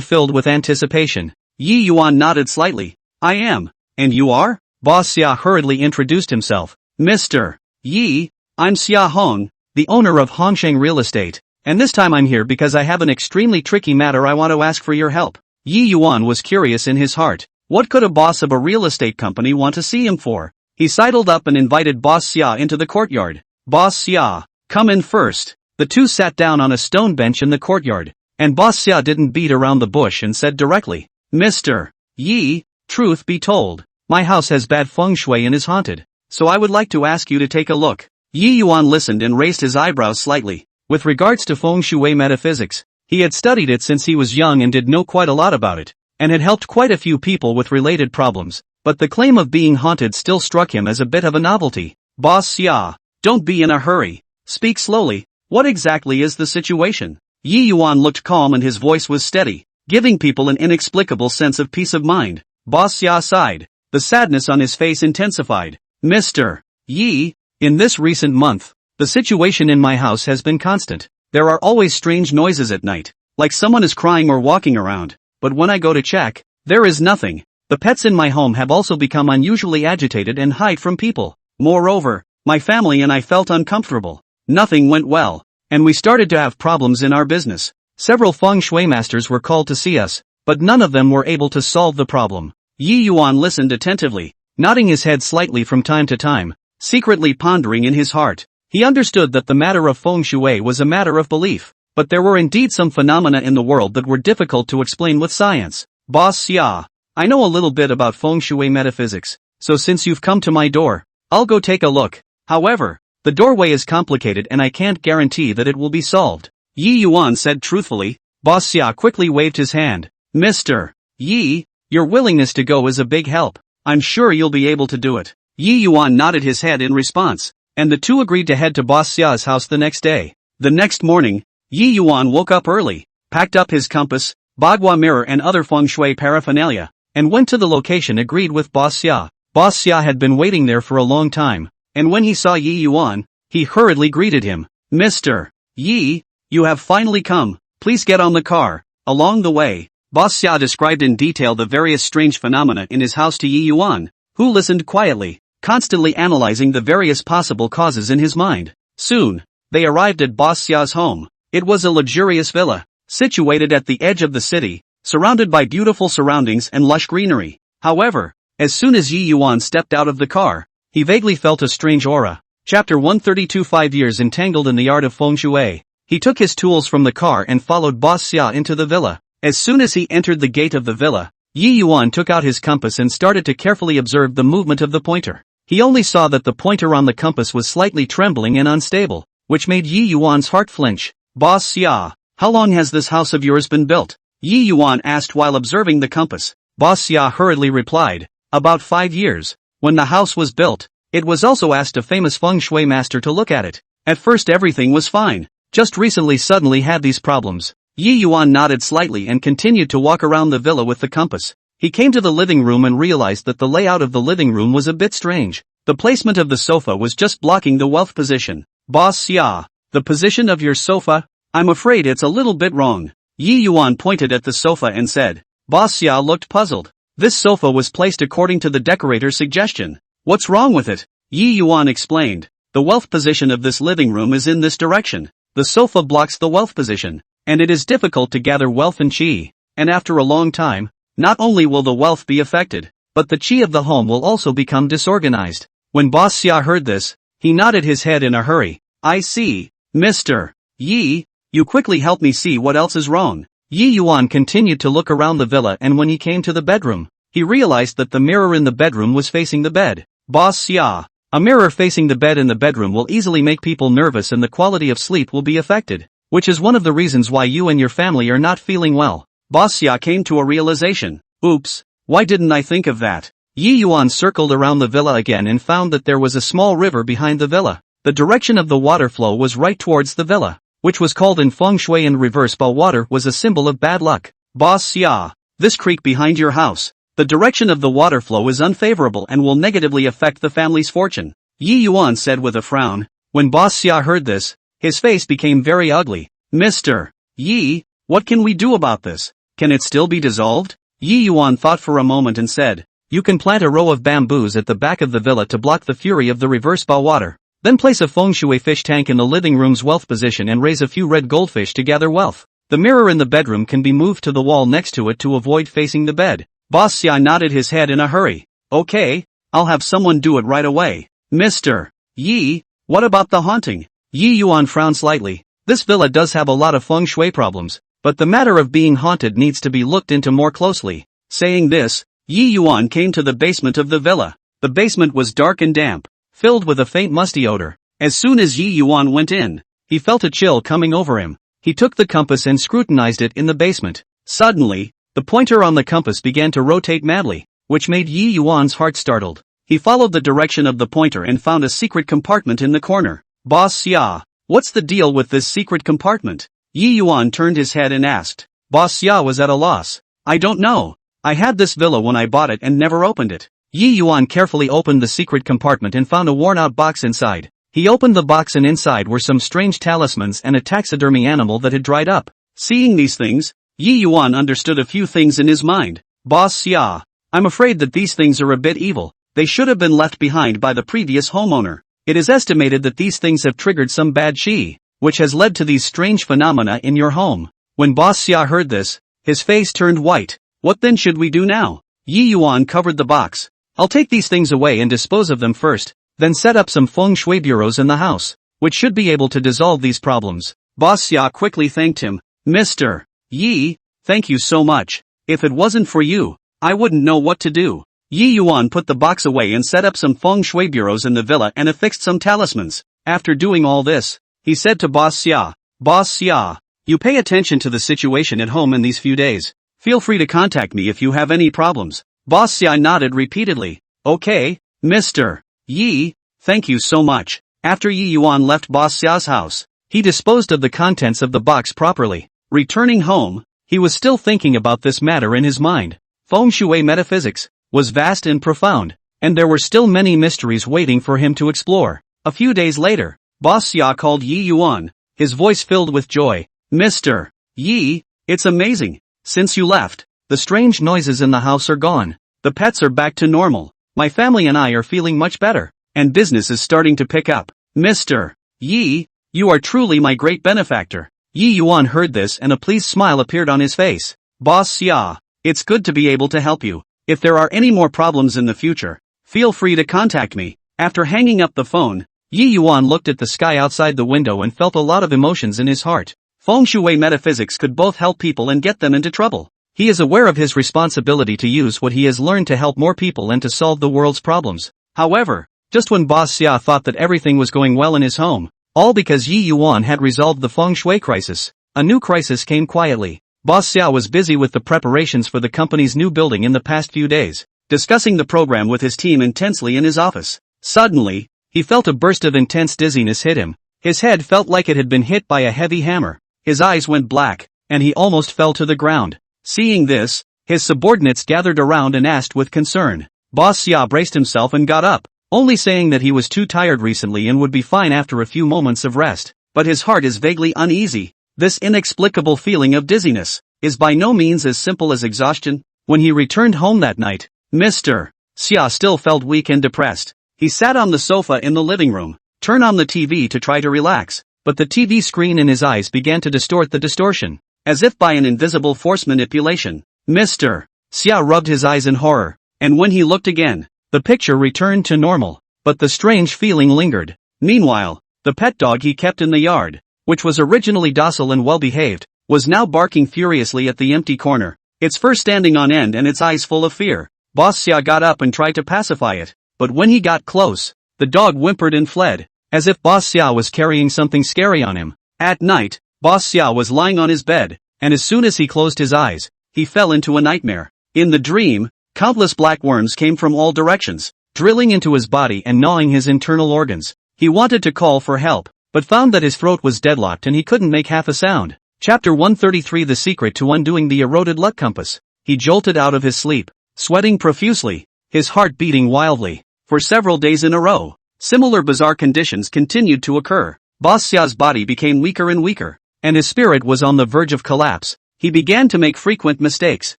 [SPEAKER 1] filled with anticipation. Yi Yuan nodded slightly. I am. And you are? Boss Xia hurriedly introduced himself. Mr. Yi, I'm Xia Hong, the owner of Hongsheng Real Estate, and this time I'm here because I have an extremely tricky matter I want to ask for your help. Yi Yuan was curious in his heart. What could a boss of a real estate company want to see him for? He sidled up and invited Boss Xia into the courtyard. Boss Xia, come in first. The two sat down on a stone bench in the courtyard, and Boss Xia didn't beat around the bush and said directly, Mr. Yi, truth be told, my house has bad feng shui and is haunted, so I would like to ask you to take a look. Yi Yuan listened and raised his eyebrows slightly. With regards to feng shui metaphysics, he had studied it since he was young and did know quite a lot about it, and had helped quite a few people with related problems, but the claim of being haunted still struck him as a bit of a novelty. Boss Xia, don't be in a hurry. Speak slowly. What exactly is the situation? Yi Yuan looked calm and his voice was steady, giving people an inexplicable sense of peace of mind. Boss Xia sighed. The sadness on his face intensified. Mr. Yi, in this recent month, the situation in my house has been constant. There are always strange noises at night, like someone is crying or walking around, but when I go to check, there is nothing. The pets in my home have also become unusually agitated and hide from people. Moreover, my family and I felt uncomfortable. Nothing went well, and we started to have problems in our business. Several feng shui masters were called to see us, but none of them were able to solve the problem. Yi Yuan listened attentively, nodding his head slightly from time to time, secretly pondering in his heart. He understood that the matter of feng shui was a matter of belief, but there were indeed some phenomena in the world that were difficult to explain with science. Boss Xia, I know a little bit about feng shui metaphysics, so since you've come to my door, I'll go take a look. However, the doorway is complicated and I can't guarantee that it will be solved. Yi Yuan said truthfully. Boss Xia quickly waved his hand. Mr. Yi, your willingness to go is a big help. I'm sure you'll be able to do it. Yi Yuan nodded his head in response, and the two agreed to head to Boss Xia's house the next day. The next morning, Yi Yuan woke up early, packed up his compass, bagua mirror and other feng shui paraphernalia, and went to the location agreed with Boss Xia. Boss Xia had been waiting there for a long time, and when he saw Yi Yuan, he hurriedly greeted him. Mr. Yi, you have finally come. Please get on the car. Along the way, Boss Xia described in detail the various strange phenomena in his house to Yi Yuan, who listened quietly, constantly analyzing the various possible causes in his mind. Soon, they arrived at Boss Xia's home. It was a luxurious villa, situated at the edge of the city, surrounded by beautiful surroundings and lush greenery. However, as soon as Yi Yuan stepped out of the car, he vaguely felt a strange aura. Chapter 132 5 years entangled in the art of feng shui. He took his tools from the car and followed Boss Xia into the villa. As soon as he entered the gate of the villa, Yi Yuan took out his compass and started to carefully observe the movement of the pointer. He only saw that the pointer on the compass was slightly trembling and unstable, which made Yi Yuan's heart flinch. Boss Xia, how long has this house of yours been built? Yi Yuan asked while observing the compass. Boss Xia hurriedly replied, about 5 years. When the house was built, it was also asked a famous feng shui master to look at it. At first everything was fine, just recently suddenly had these problems. Yi Yuan nodded slightly and continued to walk around the villa with the compass. He came to the living room and realized that the layout of the living room was a bit strange. The placement of the sofa was just blocking the wealth position. Boss Xia, the position of your sofa? I'm afraid it's a little bit wrong. Yi Yuan pointed at the sofa and said. Boss Xia looked puzzled. This sofa was placed according to the decorator's suggestion. What's wrong with it? Yi Yuan explained. The wealth position of this living room is in this direction. The sofa blocks the wealth position, and it is difficult to gather wealth and qi. And after a long time, not only will the wealth be affected, but the qi of the home will also become disorganized. When Boss Xia heard this, he nodded his head in a hurry. I see, Mr. Yi, you quickly help me see what else is wrong. Yi Yuan continued to look around the villa, and when he came to the bedroom, he realized that the mirror in the bedroom was facing the bed. Boss Xia, a mirror facing the bed in the bedroom will easily make people nervous and the quality of sleep will be affected, which is one of the reasons why you and your family are not feeling well. Boss Xia came to a realization. Oops, why didn't I think of that? Yi Yuan circled around the villa again and found that there was a small river behind the villa. The direction of the water flow was right towards the villa, which was called in feng shui in reverse ba water was a symbol of bad luck. Boss Xia, this creek behind your house, the direction of the water flow is unfavorable and will negatively affect the family's fortune. Yi Yuan said with a frown. When Boss Xia heard this, his face became very ugly. Mr. Yi, what can we do about this? Can it still be dissolved? Yi Yuan thought for a moment and said, you can plant a row of bamboos at the back of the villa to block the fury of the reverse ba water. Then place a feng shui fish tank in the living room's wealth position and raise a few red goldfish to gather wealth. The mirror in the bedroom can be moved to the wall next to it to avoid facing the bed. Boss Xia nodded his head in a hurry. Okay, I'll have someone do it right away. Mr. Yi, what about the haunting? Yi Yuan frowned slightly. This villa does have a lot of feng shui problems, but the matter of being haunted needs to be looked into more closely. Saying this, Yi Yuan came to the basement of the villa. The basement was dark and damp, filled with a faint musty odor. As soon as Yi Yuan went in, he felt a chill coming over him. He took the compass and scrutinized it in the basement. Suddenly, the pointer on the compass began to rotate madly, which made Yi Yuan's heart startled. He followed the direction of the pointer and found a secret compartment in the corner. Boss Xia, what's the deal with this secret compartment? Yi Yuan turned his head and asked. Boss Xia was at a loss. I don't know. I had this villa when I bought it and never opened it. Yi Yuan carefully opened the secret compartment and found a worn-out box inside. He opened the box and inside were some strange talismans and a taxidermy animal that had dried up. Seeing these things, Yi Yuan understood a few things in his mind. Boss Xia, I'm afraid that these things are a bit evil. They should have been left behind by the previous homeowner. It is estimated that these things have triggered some bad qi, which has led to these strange phenomena in your home. When Boss Xia heard this, his face turned white. What then should we do now? Yi Yuan covered the box. I'll take these things away and dispose of them first, then set up some feng shui bureaus in the house, which should be able to dissolve these problems. Boss Xia quickly thanked him. Mr. Yi, thank you so much. If it wasn't for you, I wouldn't know what to do. Yi Yuan put the box away and set up some feng shui bureaus in the villa and affixed some talismans. After doing all this, he said to Boss Xia, Boss Xia, you pay attention to the situation at home in these few days. Feel free to contact me if you have any problems. Boss Xia nodded repeatedly. Okay, Mr. Yi, thank you so much. After Yi Yuan left Boss Xia's house, he disposed of the contents of the box properly. Returning home, he was still thinking about this matter in his mind. Feng shui metaphysics was vast and profound, and there were still many mysteries waiting for him to explore. A few days later, Boss Xia called Yi Yuan, his voice filled with joy. Mr. Yi, it's amazing. Since you left, the strange noises in the house are gone. The pets are back to normal. My family and I are feeling much better, and business is starting to pick up. Mr. Yi, you are truly my great benefactor. Yi Yuan heard this and a pleased smile appeared on his face. Boss Xia. It's good to be able to help you. If there are any more problems in the future, feel free to contact me. After hanging up the phone, Yi Yuan looked at the sky outside the window and felt a lot of emotions in his heart. Feng Shui metaphysics could both help people and get them into trouble. He is aware of his responsibility to use what he has learned to help more people and to solve the world's problems. However, just when Boss Xia thought that everything was going well in his home, all because Yi Yuan had resolved the Feng Shui crisis, a new crisis came quietly. Boss Xia was busy with the preparations for the company's new building in the past few days, discussing the program with his team intensely in his office. Suddenly, he felt a burst of intense dizziness hit him. His head felt like it had been hit by a heavy hammer. His eyes went black, and he almost fell to the ground. Seeing this, his subordinates gathered around and asked with concern. Boss Xia braced himself and got up, only saying that he was too tired recently and would be fine after a few moments of rest. But his heart is vaguely uneasy. This inexplicable feeling of dizziness is by no means as simple as exhaustion. When he returned home that night, Mr. Xia still felt weak and depressed. He sat on the sofa in the living room, turned on the TV to try to relax, but the TV screen in his eyes began to distort the distortion, as if by an invisible force manipulation. Mr. Xia rubbed his eyes in horror, and when he looked again, the picture returned to normal, but the strange feeling lingered. Meanwhile, the pet dog he kept in the yard, which was originally docile and well-behaved, was now barking furiously at the empty corner, its fur standing on end and its eyes full of fear. Boss Xia got up and tried to pacify it, but when he got close, the dog whimpered and fled, as if Boss Xia was carrying something scary on him. At night, Boss Xia was lying on his bed, and as soon as he closed his eyes, he fell into a nightmare. In the dream, countless black worms came from all directions, drilling into his body and gnawing his internal organs. He wanted to call for help, but found that his throat was deadlocked and he couldn't make half a sound. Chapter 133 The Secret to Undoing the Eroded Luck Compass. He jolted out of his sleep, sweating profusely, his heart beating wildly. For several days in a row, similar bizarre conditions continued to occur. Boss Xia's body became weaker and weaker, and his spirit was on the verge of collapse. He began to make frequent mistakes,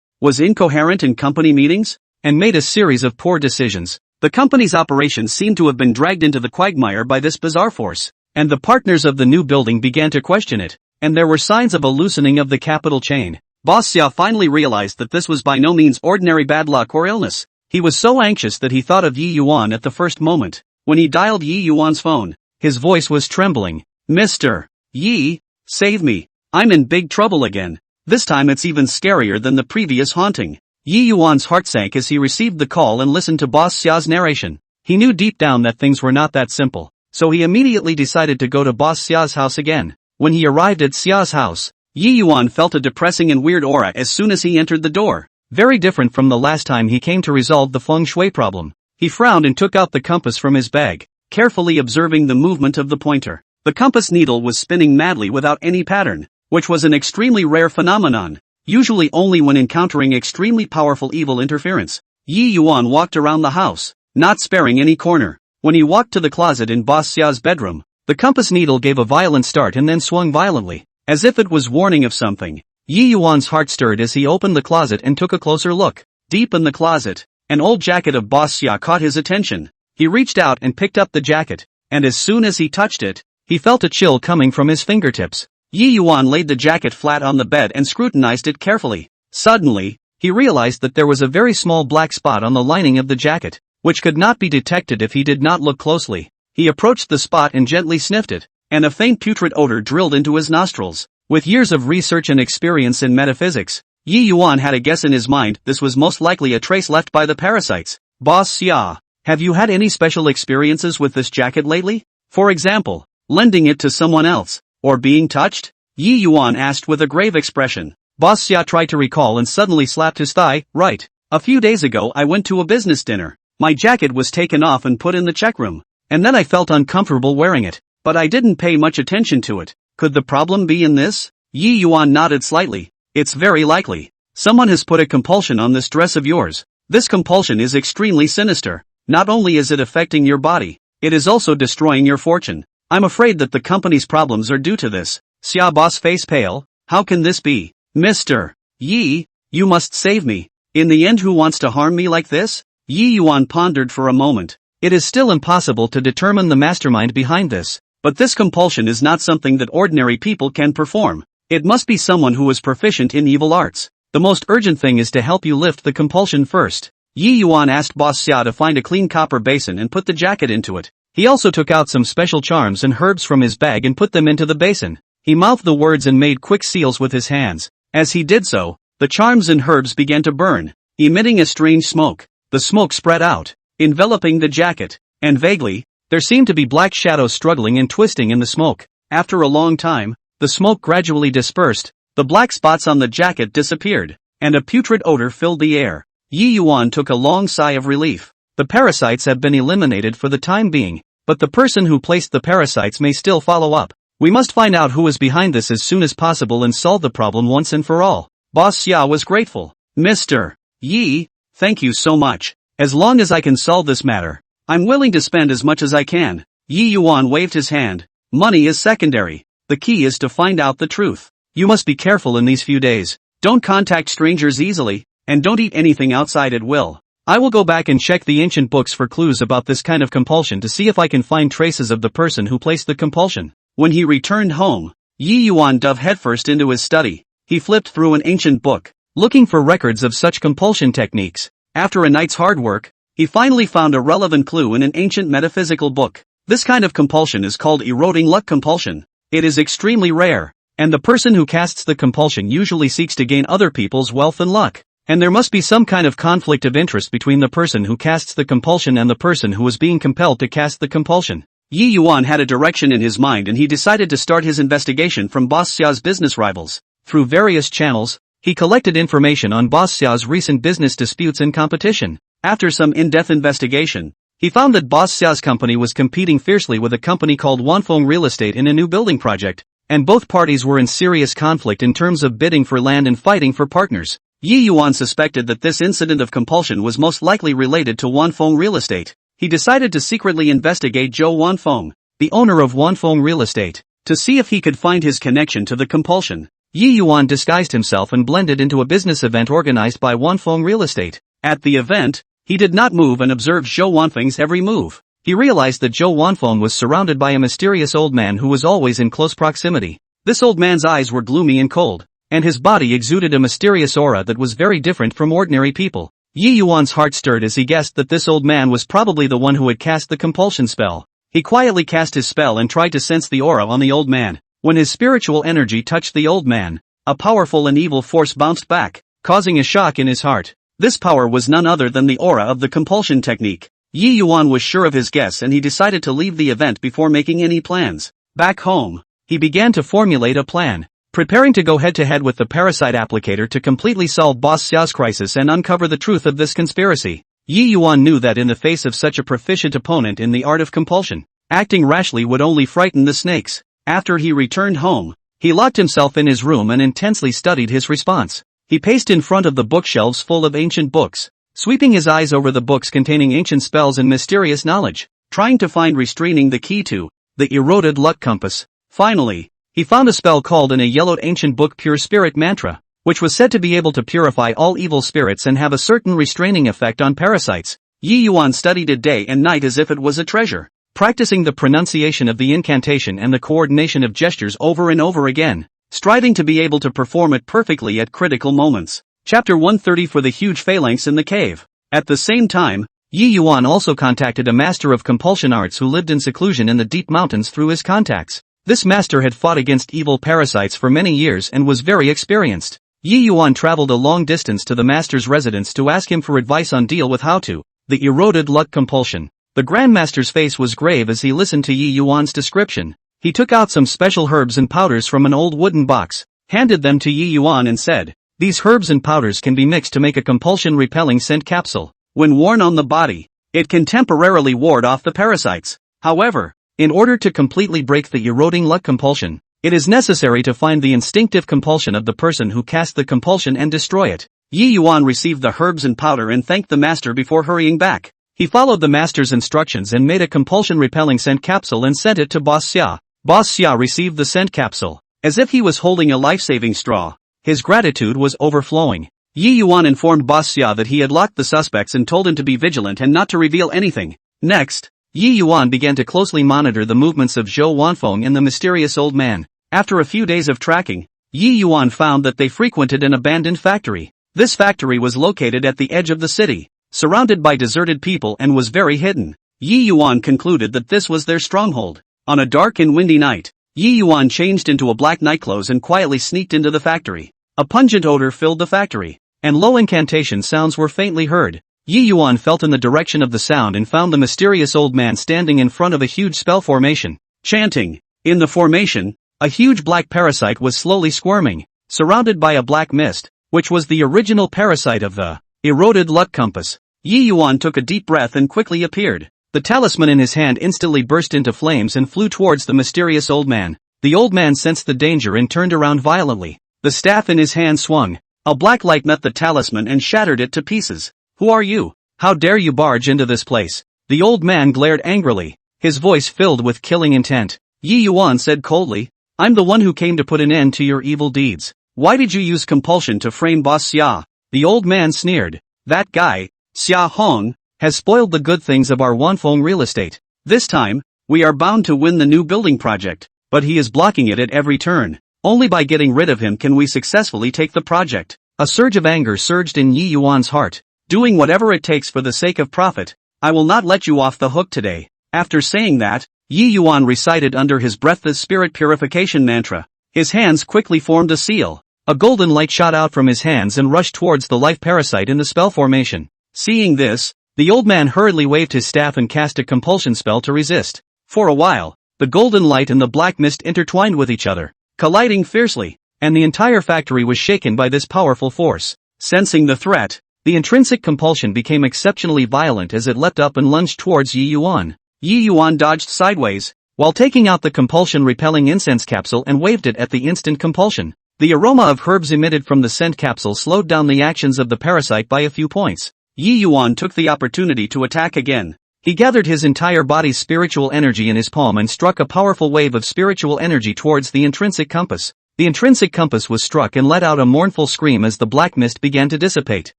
[SPEAKER 1] was incoherent in company meetings, and made a series of poor decisions. The company's operations seemed to have been dragged into the quagmire by this bizarre force, and the partners of the new building began to question it, and there were signs of a loosening of the capital chain. Boss Xia finally realized that this was by no means ordinary bad luck or illness. He was so anxious that he thought of Yi Yuan at the first moment. When he dialed Yi Yuan's phone, his voice was trembling. Mr. Yi, save me. I'm in big trouble again. This time it's even scarier than the previous haunting. Yi Yuan's heart sank as he received the call and listened to Boss Xia's narration. He knew deep down that things were not that simple, so he immediately decided to go to Boss Xia's house again. When he arrived at Xia's house, Yi Yuan felt a depressing and weird aura as soon as he entered the door. Very different from the last time he came to resolve the feng shui problem. He frowned and took out the compass from his bag, carefully observing the movement of the pointer. The compass needle was spinning madly without any pattern, which was an extremely rare phenomenon, usually only when encountering extremely powerful evil interference. Yi Yuan walked around the house, not sparing any corner. When he walked to the closet in Boss Xia's bedroom, the compass needle gave a violent start and then swung violently, as if it was warning of something. Yi Yuan's heart stirred as he opened the closet and took a closer look. Deep in the closet, an old jacket of Boss Xia caught his attention. He reached out and picked up the jacket, and as soon as he touched it, he felt a chill coming from his fingertips. Yi Yuan laid the jacket flat on the bed and scrutinized it carefully. Suddenly, he realized that there was a very small black spot on the lining of the jacket, which could not be detected if he did not look closely. He approached the spot and gently sniffed it, and a faint putrid odor drilled into his nostrils. With years of research and experience in metaphysics, Yi Yuan had a guess in his mind this was most likely a trace left by the parasites. Boss Xia, have you had any special experiences with this jacket lately? For example, lending it to someone else, or being touched? Yi Yuan asked with a grave expression. Boss Xia tried to recall and suddenly slapped his thigh. Right. A few days ago I went to a business dinner. My jacket was taken off and put in the check room, and then I felt uncomfortable wearing it, but I didn't pay much attention to it. Could the problem be in this? Yi Yuan nodded slightly. It's very likely. Someone has put a compulsion on this dress of yours. This compulsion is extremely sinister. Not only is it affecting your body, it is also destroying your fortune. I'm afraid that the company's problems are due to this. Xia Boss face pale. How can this be? Mr. Yi, you must save me. In the end, who wants to harm me like this? Yi Yuan pondered for a moment. It is still impossible to determine the mastermind behind this, but this compulsion is not something that ordinary people can perform. It must be someone who is proficient in evil arts. The most urgent thing is to help you lift the compulsion first. Yi Yuan asked Boss Xia to find a clean copper basin and put the jacket into it. He also took out some special charms and herbs from his bag and put them into the basin. He mouthed the words and made quick seals with his hands. As he did so, the charms and herbs began to burn, emitting a strange smoke. The smoke spread out, enveloping the jacket, and vaguely, there seemed to be black shadows struggling and twisting in the smoke. After a long time, the smoke gradually dispersed, the black spots on the jacket disappeared, and a putrid odor filled the air. Yi Yuan took a long sigh of relief. The parasites have been eliminated for the time being, but the person who placed the parasites may still follow up. We must find out who is behind this as soon as possible and solve the problem once and for all. Boss Xia was grateful. Mr. Yi, thank you so much. As long as I can solve this matter, I'm willing to spend as much as I can. Yi Yuan waved his hand. Money is secondary. The key is to find out the truth. You must be careful in these few days. Don't contact strangers easily, and don't eat anything outside at will. I will go back and check the ancient books for clues about this kind of compulsion to see if I can find traces of the person who placed the compulsion. When he returned home, Yi Yuan dove headfirst into his study. He flipped through an ancient book, looking for records of such compulsion techniques. After a night's hard work, he finally found a relevant clue in an ancient metaphysical book. This kind of compulsion is called eroding luck compulsion. It is extremely rare, and the person who casts the compulsion usually seeks to gain other people's wealth and luck. And there must be some kind of conflict of interest between the person who casts the compulsion and the person who is being compelled to cast the compulsion. Yi Yuan had a direction in his mind and he decided to start his investigation from Boss Xia's business rivals. Through various channels, he collected information on Boss Xia's recent business disputes and competition. After some in-depth investigation, he found that Boss Xia's company was competing fiercely with a company called Wanfeng Real Estate in a new building project, and both parties were in serious conflict in terms of bidding for land and fighting for partners. Yi Yuan suspected that this incident of compulsion was most likely related to Wanfeng Real Estate. He decided to secretly investigate Zhou Wanfeng, the owner of Wanfeng Real Estate, to see if he could find his connection to the compulsion. Yi Yuan disguised himself and blended into a business event organized by Wanfeng Real Estate. At the event, he did not move and observed Zhou Wanfeng's every move. He realized that Zhou Wanfeng was surrounded by a mysterious old man who was always in close proximity. This old man's eyes were gloomy and cold, and his body exuded a mysterious aura that was very different from ordinary people. Yi Yuan's heart stirred as he guessed that this old man was probably the one who had cast the compulsion spell. He quietly cast his spell and tried to sense the aura on the old man. When his spiritual energy touched the old man, a powerful and evil force bounced back, causing a shock in his heart. This power was none other than the aura of the compulsion technique. Yi Yuan was sure of his guess and he decided to leave the event before making any plans. Back home, he began to formulate a plan, preparing to go head-to-head with the parasite applicator to completely solve Boss Xia's crisis and uncover the truth of this conspiracy. Yi Yuan knew that in the face of such a proficient opponent in the art of compulsion, acting rashly would only frighten the snakes. After he returned home, he locked himself in his room and intensely studied his response. He paced in front of the bookshelves full of ancient books, sweeping his eyes over the books containing ancient spells and mysterious knowledge, trying to find restraining the key to the eroded luck compass. Finally, he found a spell called in a yellowed ancient book Pure Spirit Mantra, which was said to be able to purify all evil spirits and have a certain restraining effect on parasites. Yi Yuan studied it day and night as if it was a treasure, practicing the pronunciation of the incantation and the coordination of gestures over and over again, striving to be able to perform it perfectly at critical moments. Chapter 130 for the huge phalanx in the cave. At the same time, Yi Yuan also contacted a master of compulsion arts who lived in seclusion in the deep mountains through his contacts. This master had fought against evil parasites for many years and was very experienced. Yi Yuan traveled a long distance to the master's residence to ask him for advice on deal with how to the eroded luck compulsion. The Grandmaster's face was grave as he listened to Yi Yuan's description. He took out some special herbs and powders from an old wooden box, handed them to Yi Yuan and said, "These herbs and powders can be mixed to make a compulsion-repelling scent capsule. When worn on the body, it can temporarily ward off the parasites. However, in order to completely break the eroding luck compulsion, it is necessary to find the instinctive compulsion of the person who cast the compulsion and destroy it." Yi Yuan received the herbs and powder and thanked the master before hurrying back. He followed the master's instructions and made a compulsion-repelling scent capsule and sent it to Boss Xia. Boss Xia received the scent capsule, as if he was holding a life-saving straw. His gratitude was overflowing. Yi Yuan informed Boss Xia that he had locked the suspects and told him to be vigilant and not to reveal anything. Next, Yi Yuan began to closely monitor the movements of Zhou Wanfeng and the mysterious old man. After a few days of tracking, Yi Yuan found that they frequented an abandoned factory. This factory was located at the edge of the city, surrounded by deserted people and was very hidden. Yi Yuan concluded that this was their stronghold. On a dark and windy night, Yi Yuan changed into a black nightclothes and quietly sneaked into the factory. A pungent odor filled the factory, and low incantation sounds were faintly heard. Yi Yuan felt in the direction of the sound and found the mysterious old man standing in front of a huge spell formation, chanting. In the formation, a huge black parasite was slowly squirming, surrounded by a black mist, which was the original parasite of the eroded luck compass. Yi Yuan took a deep breath and quickly appeared. The talisman in his hand instantly burst into flames and flew towards the mysterious old man. The old man sensed the danger and turned around violently. The staff in his hand swung. A black light met the talisman and shattered it to pieces. Who are you? How dare you barge into this place? The old man glared angrily, his voice filled with killing intent. Yi Yuan said coldly, I'm the one who came to put an end to your evil deeds. Why did you use compulsion to frame Boss Xia? The old man sneered. That guy, Xia Hong, has spoiled the good things of our Wanfeng real estate. This time, we are bound to win the new building project, but he is blocking it at every turn. Only by getting rid of him can we successfully take the project. A surge of anger surged in Yi Yuan's heart. Doing whatever it takes for the sake of profit, I will not let you off the hook today. After saying that, Yi Yuan recited under his breath the spirit purification mantra. His hands quickly formed a seal. A golden light shot out from his hands and rushed towards the life parasite in the spell formation. Seeing this, the old man hurriedly waved his staff and cast a compulsion spell to resist. For a while, the golden light and the black mist intertwined with each other, colliding fiercely, and the entire factory was shaken by this powerful force. Sensing the threat, the intrinsic compulsion became exceptionally violent as it leapt up and lunged towards Yi Yuan. Yi Yuan dodged sideways, while taking out the compulsion-repelling incense capsule and waved it at the instant compulsion. The aroma of herbs emitted from the scent capsule slowed down the actions of the parasite by a few points. Yi Yuan took the opportunity to attack again. He gathered his entire body's spiritual energy in his palm and struck a powerful wave of spiritual energy towards the intrinsic compass. The intrinsic compass was struck and let out a mournful scream as the black mist began to dissipate.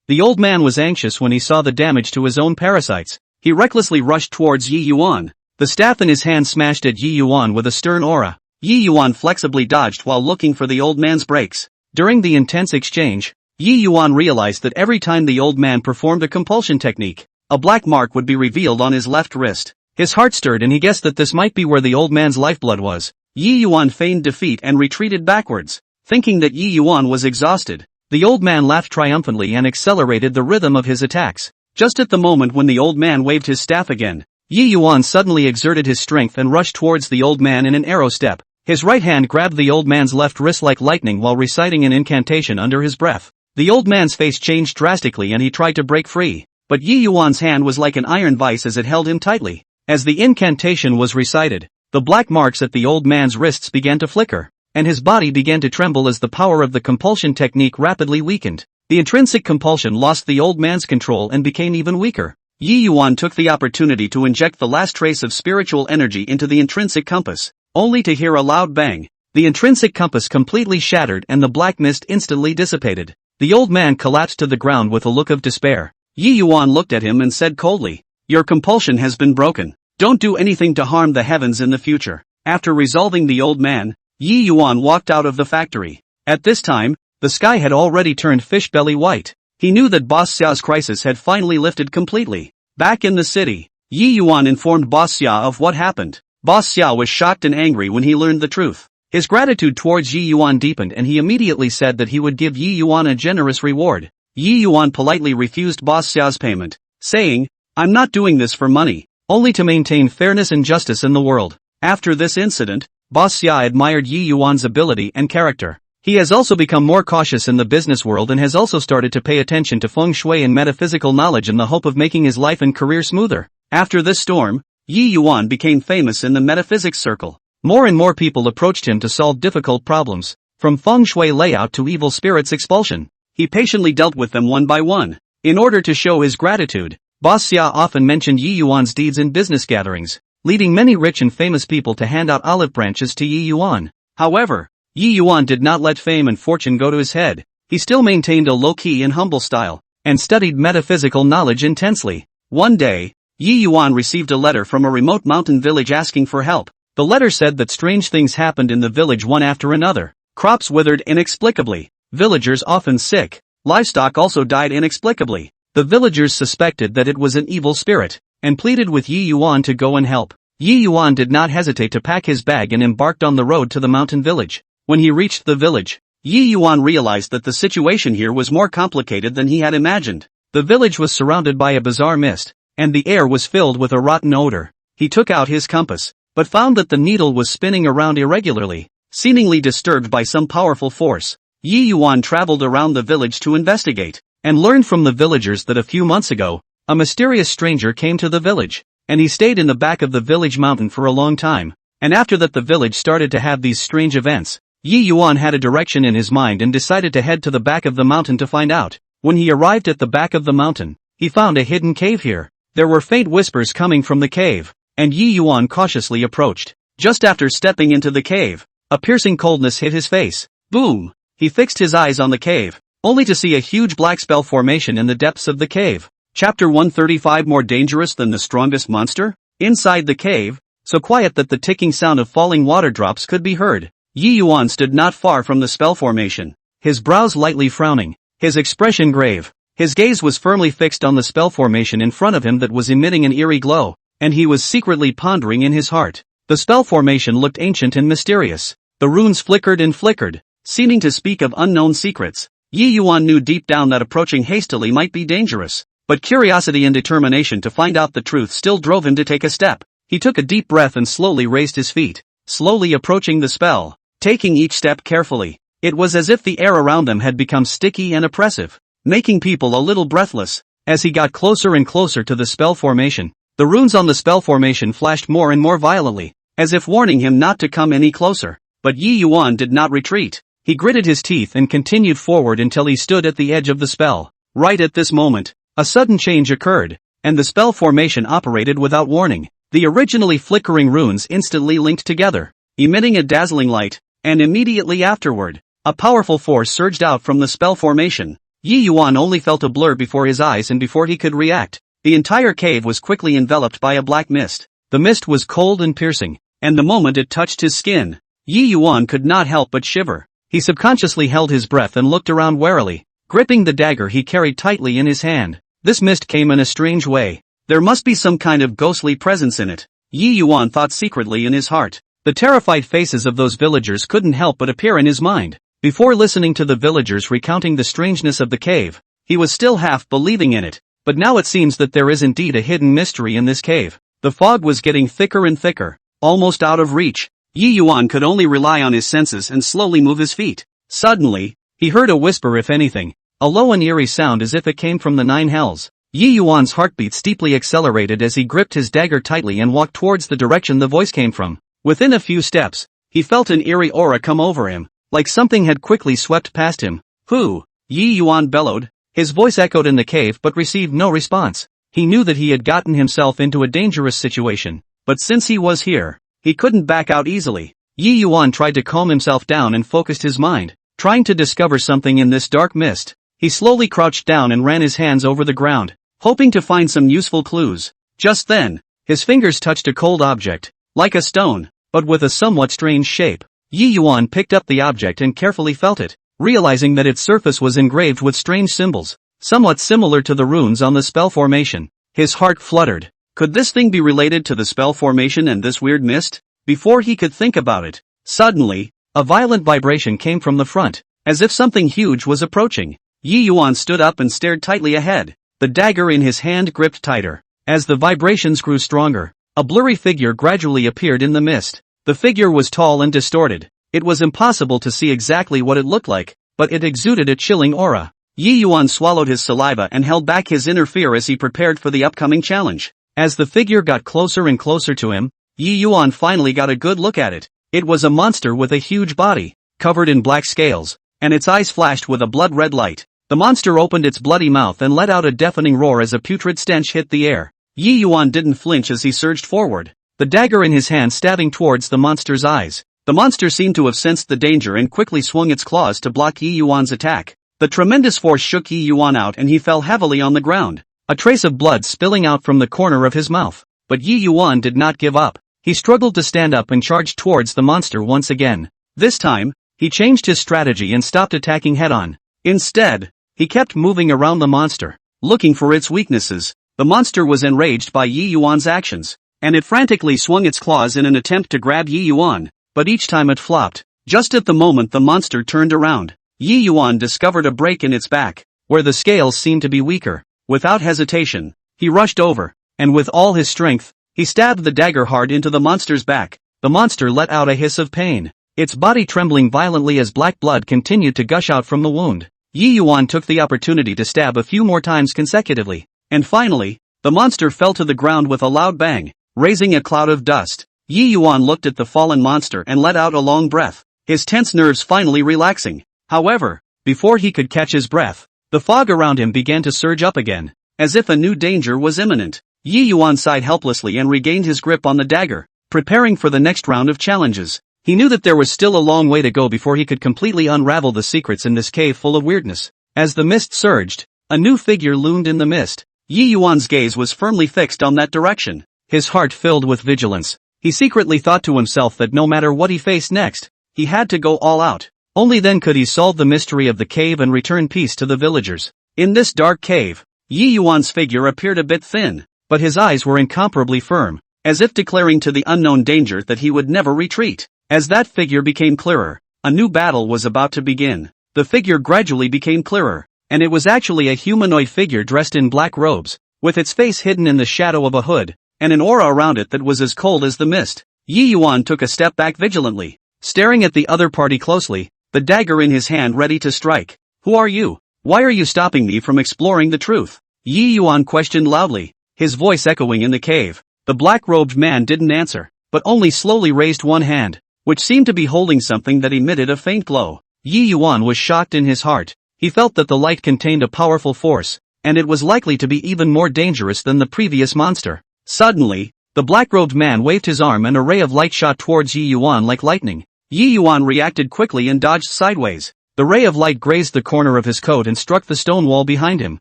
[SPEAKER 1] The old man was anxious when he saw the damage to his own parasites. He recklessly rushed towards Yi Yuan. The staff in his hand smashed at Yi Yuan with a stern aura. Yi Yuan flexibly dodged while looking for the old man's breaks. During the intense exchange, Yi Yuan realized that every time the old man performed a compulsion technique, a black mark would be revealed on his left wrist. His heart stirred and he guessed that this might be where the old man's lifeblood was. Yi Yuan feigned defeat and retreated backwards, thinking that Yi Yuan was exhausted. The old man laughed triumphantly and accelerated the rhythm of his attacks. Just at the moment when the old man waved his staff again, Yi Yuan suddenly exerted his strength and rushed towards the old man in an arrow step. His right hand grabbed the old man's left wrist like lightning while reciting an incantation under his breath. The old man's face changed drastically and he tried to break free, but Yi Yuan's hand was like an iron vice as it held him tightly. As the incantation was recited, the black marks at the old man's wrists began to flicker, and his body began to tremble as the power of the compulsion technique rapidly weakened. The intrinsic compulsion lost the old man's control and became even weaker. Yi Yuan took the opportunity to inject the last trace of spiritual energy into the intrinsic compass, only to hear a loud bang. The intrinsic compass completely shattered and the black mist instantly dissipated. The old man collapsed to the ground with a look of despair. Yi Yuan looked at him and said coldly, "Your compulsion has been broken. Don't do anything to harm the heavens in the future." After resolving the old man, Yi Yuan walked out of the factory. At this time, the sky had already turned fish belly white. He knew that Boss Xia's crisis had finally lifted completely. Back in the city, Yi Yuan informed Boss Xia of what happened. Boss Xia was shocked and angry when he learned the truth. His gratitude towards Yi Yuan deepened and he immediately said that he would give Yi Yuan a generous reward. Yi Yuan politely refused Boss Xia's payment, saying, "I'm not doing this for money, only to maintain fairness and justice in the world." After this incident, Boss Xia admired Yi Yuan's ability and character. He has also become more cautious in the business world and has also started to pay attention to feng shui and metaphysical knowledge in the hope of making his life and career smoother. After this storm, Yi Yuan became famous in the metaphysics circle. More and more people approached him to solve difficult problems, from feng shui layout to evil spirits expulsion. He patiently dealt with them one by one. In order to show his gratitude, Boss Xia often mentioned Yi Yuan's deeds in business gatherings, leading many rich and famous people to hand out olive branches to Yi Yuan. However, Yi Yuan did not let fame and fortune go to his head. He still maintained a low-key and humble style, and studied metaphysical knowledge intensely. One day, Yi Yuan received a letter from a remote mountain village asking for help. The letter said that strange things happened in the village one after another. Crops withered inexplicably. Villagers often sick. Livestock also died inexplicably. The villagers suspected that it was an evil spirit, and pleaded with Yi Yuan to go and help. Yi Yuan did not hesitate to pack his bag and embarked on the road to the mountain village. When he reached the village, Yi Yuan realized that the situation here was more complicated than he had imagined. The village was surrounded by a bizarre mist, and the air was filled with a rotten odor. He took out his compass, but found that the needle was spinning around irregularly, seemingly disturbed by some powerful force. Yi Yuan traveled around the village to investigate, and learned from the villagers that a few months ago, a mysterious stranger came to the village, and he stayed in the back of the village mountain for a long time. And after that the village started to have these strange events. Yi Yuan had a direction in his mind and decided to head to the back of the mountain to find out. When he arrived at the back of the mountain, he found a hidden cave here. There were faint whispers coming from the cave, and Yi Yuan cautiously approached. Just after stepping into the cave, a piercing coldness hit his face. Boom! He fixed his eyes on the cave, only to see a huge black spell formation in the depths of the cave. Chapter 135. More dangerous than the strongest monster? Inside the cave, so quiet that the ticking sound of falling water drops could be heard, Yi Yuan stood not far from the spell formation, his brows lightly frowning, his expression grave. His gaze was firmly fixed on the spell formation in front of him that was emitting an eerie glow, and he was secretly pondering in his heart. The spell formation looked ancient and mysterious. The runes flickered and flickered, seeming to speak of unknown secrets. Yi Yuan knew deep down that approaching hastily might be dangerous, but curiosity and determination to find out the truth still drove him to take a step. He took a deep breath and slowly raised his feet, slowly approaching the spell, taking each step carefully. It was as if the air around them had become sticky and oppressive, making people a little breathless. As he got closer and closer to the spell formation, the runes on the spell formation flashed more and more violently, as if warning him not to come any closer. But Yi Yuan did not retreat. He gritted his teeth and continued forward until he stood at the edge of the spell. Right at this moment, a sudden change occurred, and the spell formation operated without warning. The originally flickering runes instantly linked together, emitting a dazzling light, and immediately afterward, a powerful force surged out from the spell formation. Yi Yuan only felt a blur before his eyes, and before he could react, the entire cave was quickly enveloped by a black mist. The mist was cold and piercing, and the moment it touched his skin, Yi Yuan could not help but shiver. He subconsciously held his breath and looked around warily, gripping the dagger he carried tightly in his hand. This mist came in a strange way. There must be some kind of ghostly presence in it, Yi Yuan thought secretly in his heart. The terrified faces of those villagers couldn't help but appear in his mind. Before listening to the villagers recounting the strangeness of the cave, he was still half believing in it, but now it seems that there is indeed a hidden mystery in this cave. The fog was getting thicker and thicker, almost out of reach. Yi Yuan could only rely on his senses and slowly move his feet. Suddenly, he heard a whisper, if anything, a low and eerie sound as if it came from the nine hells. Yi Yuan's heartbeat steeply accelerated as he gripped his dagger tightly and walked towards the direction the voice came from. Within a few steps, he felt an eerie aura come over him, like something had quickly swept past him. Who? Yi Yuan bellowed. His voice echoed in the cave but received no response. He knew that he had gotten himself into a dangerous situation, but since he was here, he couldn't back out easily. Yi Yuan tried to calm himself down and focused his mind, trying to discover something in this dark mist. He slowly crouched down and ran his hands over the ground, hoping to find some useful clues. Just then, his fingers touched a cold object, like a stone, but with a somewhat strange shape. Yi Yuan picked up the object and carefully felt it, realizing that its surface was engraved with strange symbols, somewhat similar to the runes on the spell formation. His heart fluttered. Could this thing be related to the spell formation and this weird mist? Before he could think about it, suddenly, a violent vibration came from the front, as if something huge was approaching. Yi Yuan stood up and stared tightly ahead, the dagger in his hand gripped tighter. As the vibrations grew stronger, a blurry figure gradually appeared in the mist. The figure was tall and distorted. It was impossible to see exactly what it looked like, but it exuded a chilling aura. Yi Yuan swallowed his saliva and held back his inner fear as he prepared for the upcoming challenge. As the figure got closer and closer to him, Yi Yuan finally got a good look at it. It was a monster with a huge body, covered in black scales, and its eyes flashed with a blood-red light. The monster opened its bloody mouth and let out a deafening roar as a putrid stench hit the air. Yi Yuan didn't flinch as he surged forward, the dagger in his hand stabbing towards the monster's eyes. The monster seemed to have sensed the danger and quickly swung its claws to block Yi Yuan's attack. The tremendous force shook Yi Yuan out and he fell heavily on the ground, a trace of blood spilling out from the corner of his mouth. But Yi Yuan did not give up. He struggled to stand up and charged towards the monster once again. This time, he changed his strategy and stopped attacking head-on. Instead, he kept moving around the monster, looking for its weaknesses. The monster was enraged by Yi Yuan's actions, and it frantically swung its claws in an attempt to grab Yi Yuan, but each time it flopped. Just at the moment the monster turned around, Yi Yuan discovered a break in its back, where the scales seemed to be weaker. Without hesitation, he rushed over, and with all his strength, he stabbed the dagger hard into the monster's back. The monster let out a hiss of pain, its body trembling violently as black blood continued to gush out from the wound. Yi Yuan took the opportunity to stab a few more times consecutively, and finally, the monster fell to the ground with a loud bang, raising a cloud of dust. Yi Yuan looked at the fallen monster and let out a long breath, his tense nerves finally relaxing. However, before he could catch his breath, the fog around him began to surge up again, as if a new danger was imminent. Yi Yuan sighed helplessly and regained his grip on the dagger, preparing for the next round of challenges. He knew that there was still a long way to go before he could completely unravel the secrets in this cave full of weirdness. As the mist surged, a new figure loomed in the mist. Yi Yuan's gaze was firmly fixed on that direction, his heart filled with vigilance. He secretly thought to himself that no matter what he faced next, he had to go all out. Only then could he solve the mystery of the cave and return peace to the villagers. In this dark cave, Yi Yuan's figure appeared a bit thin, but his eyes were incomparably firm, as if declaring to the unknown danger that he would never retreat. As that figure became clearer, a new battle was about to begin. The figure gradually became clearer, and it was actually a humanoid figure dressed in black robes, with its face hidden in the shadow of a hood, and an aura around it that was as cold as the mist. Yi Yuan took a step back vigilantly, staring at the other party closely, the dagger in his hand ready to strike. "Who are you? Why are you stopping me from exploring the truth?" Yi Yuan questioned loudly, his voice echoing in the cave. The black-robed man didn't answer, but only slowly raised one hand, which seemed to be holding something that emitted a faint glow. Yi Yuan was shocked in his heart. He felt that the light contained a powerful force, and it was likely to be even more dangerous than the previous monster. Suddenly, the black-robed man waved his arm and a ray of light shot towards Yi Yuan like lightning. Yi Yuan reacted quickly and dodged sideways. The ray of light grazed the corner of his coat and struck the stone wall behind him,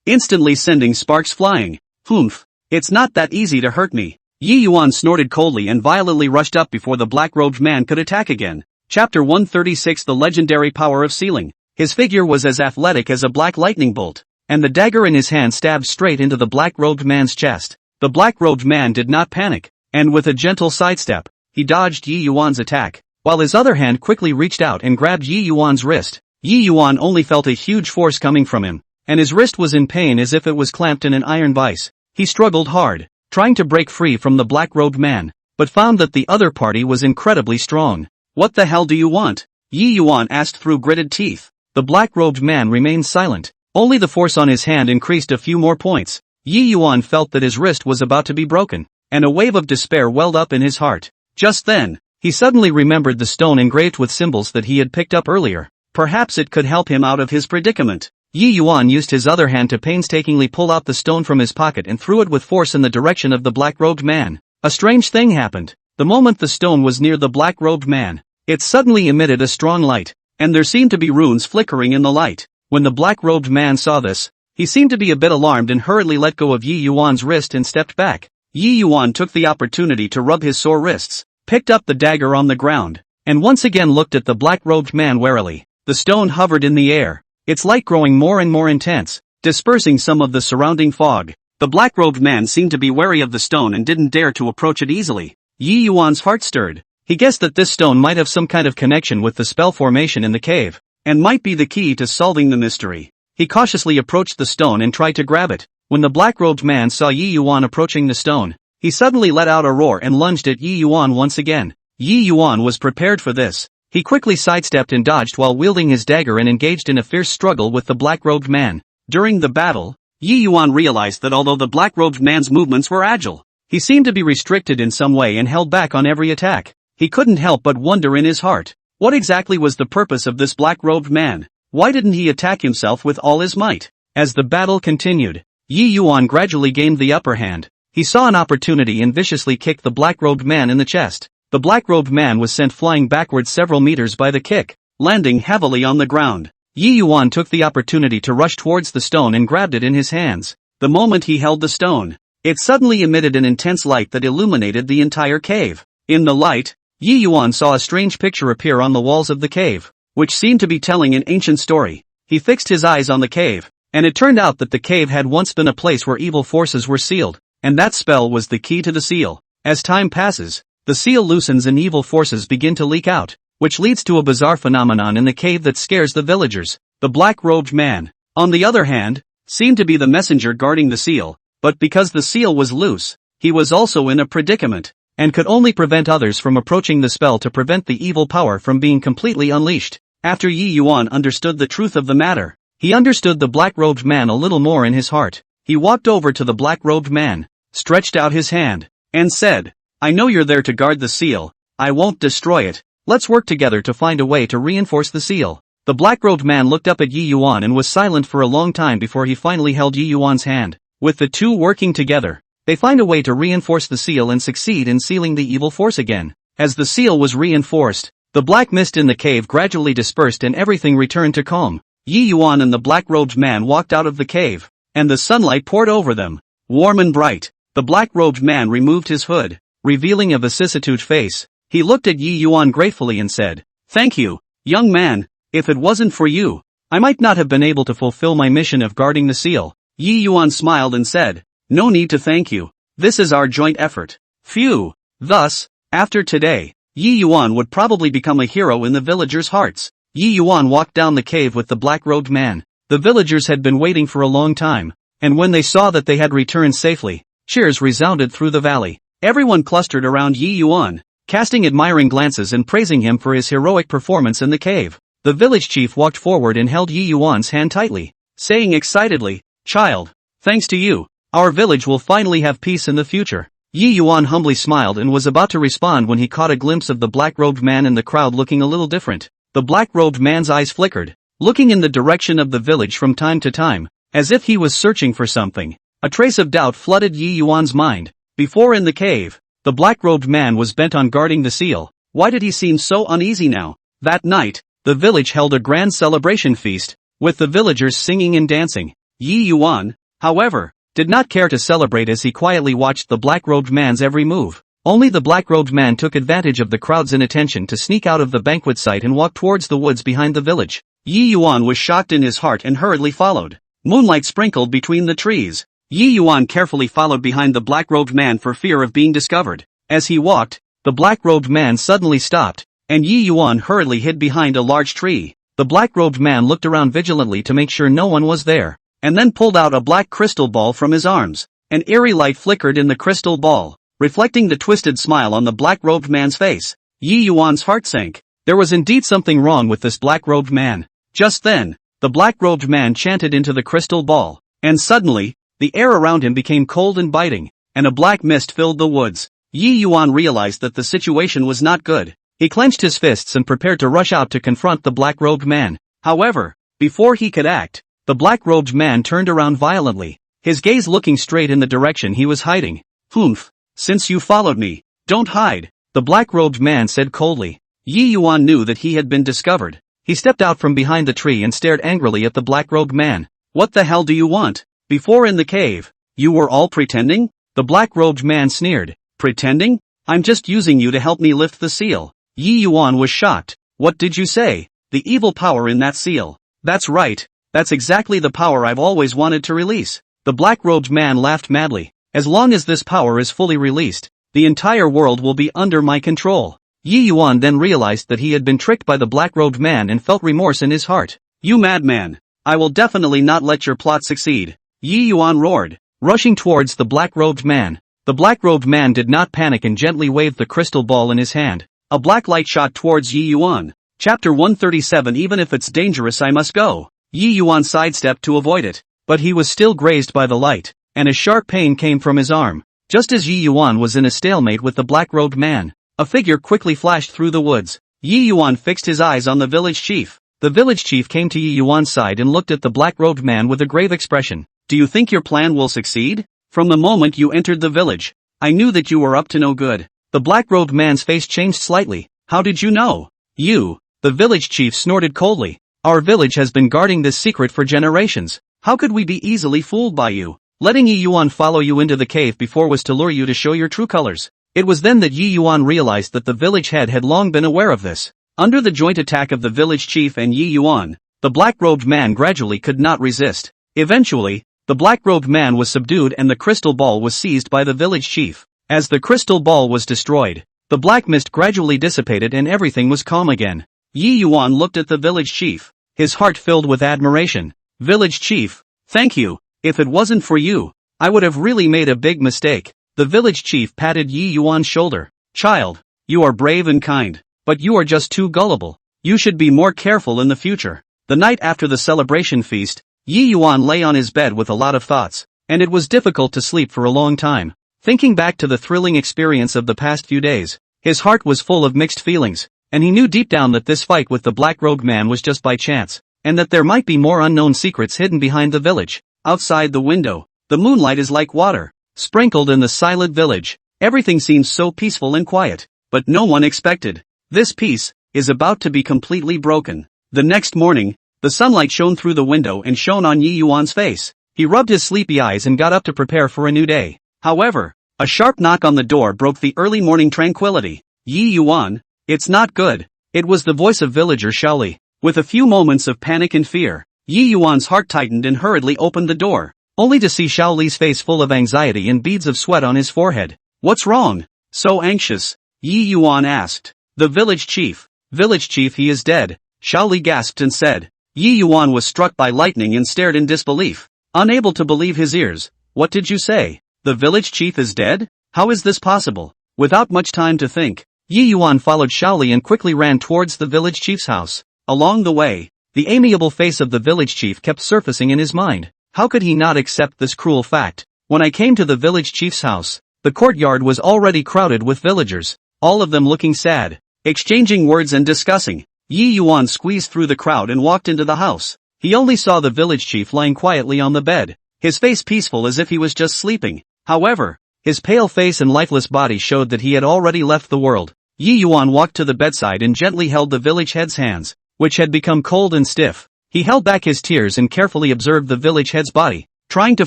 [SPEAKER 1] instantly sending sparks flying. "Humph! It's not that easy to hurt me." Yi Yuan snorted coldly and violently rushed up before the black-robed man could attack again. Chapter 136 The Legendary Power of Sealing. His figure was as athletic as a black lightning bolt, and the dagger in his hand stabbed straight into the black-robed man's chest. The black-robed man did not panic, and with a gentle sidestep, he dodged Yi Yuan's attack, while his other hand quickly reached out and grabbed Yi Yuan's wrist. Yi Yuan only felt a huge force coming from him, and his wrist was in pain as if it was clamped in an iron vice. He struggled hard, trying to break free from the black-robed man, but found that the other party was incredibly strong. "What the hell do you want?" Yi Yuan asked through gritted teeth. The black-robed man remained silent. Only the force on his hand increased a few more points. Yi Yuan felt that his wrist was about to be broken, and a wave of despair welled up in his heart. Just then, he suddenly remembered the stone engraved with symbols that he had picked up earlier. Perhaps it could help him out of his predicament. Yi Yuan used his other hand to painstakingly pull out the stone from his pocket and threw it with force in the direction of the black-robed man. A strange thing happened. The moment the stone was near the black-robed man, it suddenly emitted a strong light, and there seemed to be runes flickering in the light. When the black-robed man saw this, he seemed to be a bit alarmed and hurriedly let go of Yi Yuan's wrist and stepped back. Yi Yuan took the opportunity to rub his sore wrists, picked up the dagger on the ground, and once again looked at the black-robed man warily. The stone hovered in the air, its light growing more and more intense, dispersing some of the surrounding fog. The black-robed man seemed to be wary of the stone and didn't dare to approach it easily. Yi Yuan's heart stirred. He guessed that this stone might have some kind of connection with the spell formation in the cave, and might be the key to solving the mystery. He cautiously approached the stone and tried to grab it. When the black-robed man saw Yi Yuan approaching the stone, he suddenly let out a roar and lunged at Yi Yuan once again. Yi Yuan was prepared for this. He quickly sidestepped and dodged while wielding his dagger and engaged in a fierce struggle with the black-robed man. During the battle, Yi Yuan realized that although the black-robed man's movements were agile, he seemed to be restricted in some way and held back on every attack. He couldn't help but wonder in his heart, what exactly was the purpose of this black-robed man? Why didn't he attack himself with all his might? As the battle continued, Yi Yuan gradually gained the upper hand. He saw an opportunity and viciously kicked the black-robed man in the chest. The black-robed man was sent flying backwards several meters by the kick, landing heavily on the ground. Yi Yuan took the opportunity to rush towards the stone and grabbed it in his hands. The moment he held the stone, it suddenly emitted an intense light that illuminated the entire cave. In the light, Yi Yuan saw a strange picture appear on the walls of the cave. which seemed to be telling an ancient story. He fixed his eyes on the cave, and it turned out that the cave had once been a place where evil forces were sealed, and that spell was the key to the seal. As time passes, the seal loosens and evil forces begin to leak out, which leads to a bizarre phenomenon in the cave that scares the villagers. The black-robed man, on the other hand, seemed to be the messenger guarding the seal, but because the seal was loose, he was also in a predicament, and could only prevent others from approaching the spell to prevent the evil power from being completely unleashed. After Yi Yuan understood the truth of the matter, he understood the black-robed man a little more in his heart. He walked over to the black-robed man, stretched out his hand, and said, "I know you're there to guard the seal. I won't destroy it. Let's work together to find a way to reinforce the seal." The black-robed man looked up at Yi Yuan and was silent for a long time before he finally held Yi Yuan's hand. With the two working together, they find a way to reinforce the seal and succeed in sealing the evil force again. As the seal was reinforced, the black mist in the cave gradually dispersed and everything returned to calm. Yi Yuan and the black-robed man walked out of the cave, and the sunlight poured over them, warm and bright. The black-robed man removed his hood, revealing a vicissitude face. He looked at Yi Yuan gratefully and said, "Thank you, young man. If it wasn't for you, I might not have been able to fulfill my mission of guarding the seal." Yi Yuan smiled and said, "No need to thank you. This is our joint effort." Phew. Thus, after today, Yi Yuan would probably become a hero in the villagers' hearts. Yi Yuan walked down the cave with the black-robed man. The villagers had been waiting for a long time, and when they saw that they had returned safely, cheers resounded through the valley. Everyone clustered around Yi Yuan, casting admiring glances and praising him for his heroic performance in the cave. The village chief walked forward and held Yi Yuan's hand tightly, saying excitedly, "Child, thanks to you, our village will finally have peace in the future." Yi Yuan humbly smiled and was about to respond when he caught a glimpse of the black-robed man in the crowd looking a little different. The black-robed man's eyes flickered, looking in the direction of the village from time to time, as if he was searching for something. A trace of doubt flooded Yi Yuan's mind. Before in the cave, the black-robed man was bent on guarding the seal. Why did he seem so uneasy now? That night, the village held a grand celebration feast, with the villagers singing and dancing. Yi Yuan, however, did not care to celebrate as he quietly watched the black-robed man's every move. Only the black-robed man took advantage of the crowd's inattention to sneak out of the banquet site and walk towards the woods behind the village. Yi Yuan was shocked in his heart and hurriedly followed. Moonlight sprinkled between the trees. Yi Yuan carefully followed behind the black-robed man for fear of being discovered. As he walked, the black-robed man suddenly stopped, and Yi Yuan hurriedly hid behind a large tree. The black-robed man looked around vigilantly to make sure no one was there, and then pulled out a black crystal ball from his arms. An eerie light flickered in the crystal ball, reflecting the twisted smile on the black-robed man's face. Yi Yuan's heart sank. There was indeed something wrong with this black-robed man. Just then, the black-robed man chanted into the crystal ball, and suddenly, the air around him became cold and biting, and a black mist filled the woods. Yi Yuan realized that the situation was not good. He clenched his fists and prepared to rush out to confront the black-robed man. However, before he could act, the black-robed man turned around violently, his gaze looking straight in the direction he was hiding. "Humph, since you followed me, don't hide," the black-robed man said coldly. Yi Yuan knew that he had been discovered. He stepped out from behind the tree and stared angrily at the black-robed man. "What the hell do you want? Before in the cave, you were all pretending?" The black-robed man sneered. "Pretending? I'm just using you to help me lift the seal." Yi Yuan was shocked. "What did you say? The evil power in that seal?" "That's right. That's exactly the power I've always wanted to release." The black-robed man laughed madly. "As long as this power is fully released, the entire world will be under my control." Yi Yuan then realized that he had been tricked by the black-robed man and felt remorse in his heart. "You madman! I will definitely not let your plot succeed," Yi Yuan roared, rushing towards the black-robed man. The black-robed man did not panic and gently waved the crystal ball in his hand. A black light shot towards Yi Yuan. Chapter 137. Even if it's dangerous, I must go. Yi Yuan sidestepped to avoid it, but he was still grazed by the light, and a sharp pain came from his arm. Just as Yi Yuan was in a stalemate with the black-robed man, a figure quickly flashed through the woods. Yi Yuan fixed his eyes on the village chief. The village chief came to Yi Yuan's side and looked at the black-robed man with a grave expression. "Do you think your plan will succeed? From the moment you entered the village, I knew that you were up to no good." The black-robed man's face changed slightly. "How did you know?" "You," the village chief snorted coldly. "Our village has been guarding this secret for generations. How could we be easily fooled by you? Letting Yi Yuan follow you into the cave before was to lure you to show your true colors." It was then that Yi Yuan realized that the village head had long been aware of this. Under the joint attack of the village chief and Yi Yuan, the black-robed man gradually could not resist. Eventually, the black-robed man was subdued and the crystal ball was seized by the village chief. As the crystal ball was destroyed, the black mist gradually dissipated and everything was calm again. Yi Yuan looked at the village chief, his heart filled with admiration. Village chief, thank you. If it wasn't for you, I would have really made a big mistake. The village chief patted Yi Yuan's shoulder. Child, you are brave and kind, but you are just too gullible. You should be more careful in the future. The night after the celebration feast, Yi Yuan lay on his bed with a lot of thoughts, and it was difficult to sleep for a long time. Thinking back to the thrilling experience of the past few days, his heart was full of mixed feelings, and he knew deep down that this fight with the black-robed man was just by chance, and that there might be more unknown secrets hidden behind the village. Outside the window, the moonlight is like water, sprinkled in the silent village. Everything seems so peaceful and quiet, but no one expected. This peace is about to be completely broken. The next morning, the sunlight shone through the window and shone on Yi Yuan's face. He rubbed his sleepy eyes and got up to prepare for a new day. However, a sharp knock on the door broke the early morning tranquility. Yi Yuan, it's not good. It was the voice of villager Shaoli. With a few moments of panic and fear, Yi Yuan's heart tightened and hurriedly opened the door, only to see Shaoli's face full of anxiety and beads of sweat on his forehead. What's wrong? So anxious? Yi Yuan asked. The village chief. Village chief, he is dead, Shaoli gasped and said. Yi Yuan was struck by lightning and stared in disbelief, unable to believe his ears. What did you say? The village chief is dead? How is this possible? Without much time to think, Yi Yuan followed Shaoli and quickly ran towards the village chief's house. Along the way, the amiable face of the village chief kept surfacing in his mind. How could he not accept this cruel fact? When I came to the village chief's house, the courtyard was already crowded with villagers, all of them looking sad, exchanging words and discussing. Yi Yuan squeezed through the crowd and walked into the house. He only saw the village chief lying quietly on the bed, his face peaceful as if he was just sleeping. However, his pale face and lifeless body showed that he had already left the world. Yi Yuan walked to the bedside and gently held the village head's hands, which had become cold and stiff. He held back his tears and carefully observed the village head's body, trying to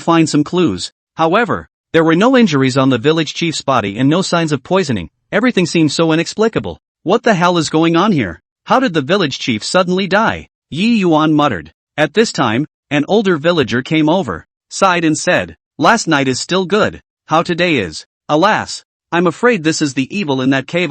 [SPEAKER 1] find some clues. However, there were no injuries on the village chief's body and no signs of poisoning. Everything seemed so inexplicable. What the hell is going on here? How did the village chief suddenly die? Yi Yuan muttered. At this time, an older villager came over, sighed and said, last night is still good. How today is? Alas, I'm afraid this is the evil in that cave.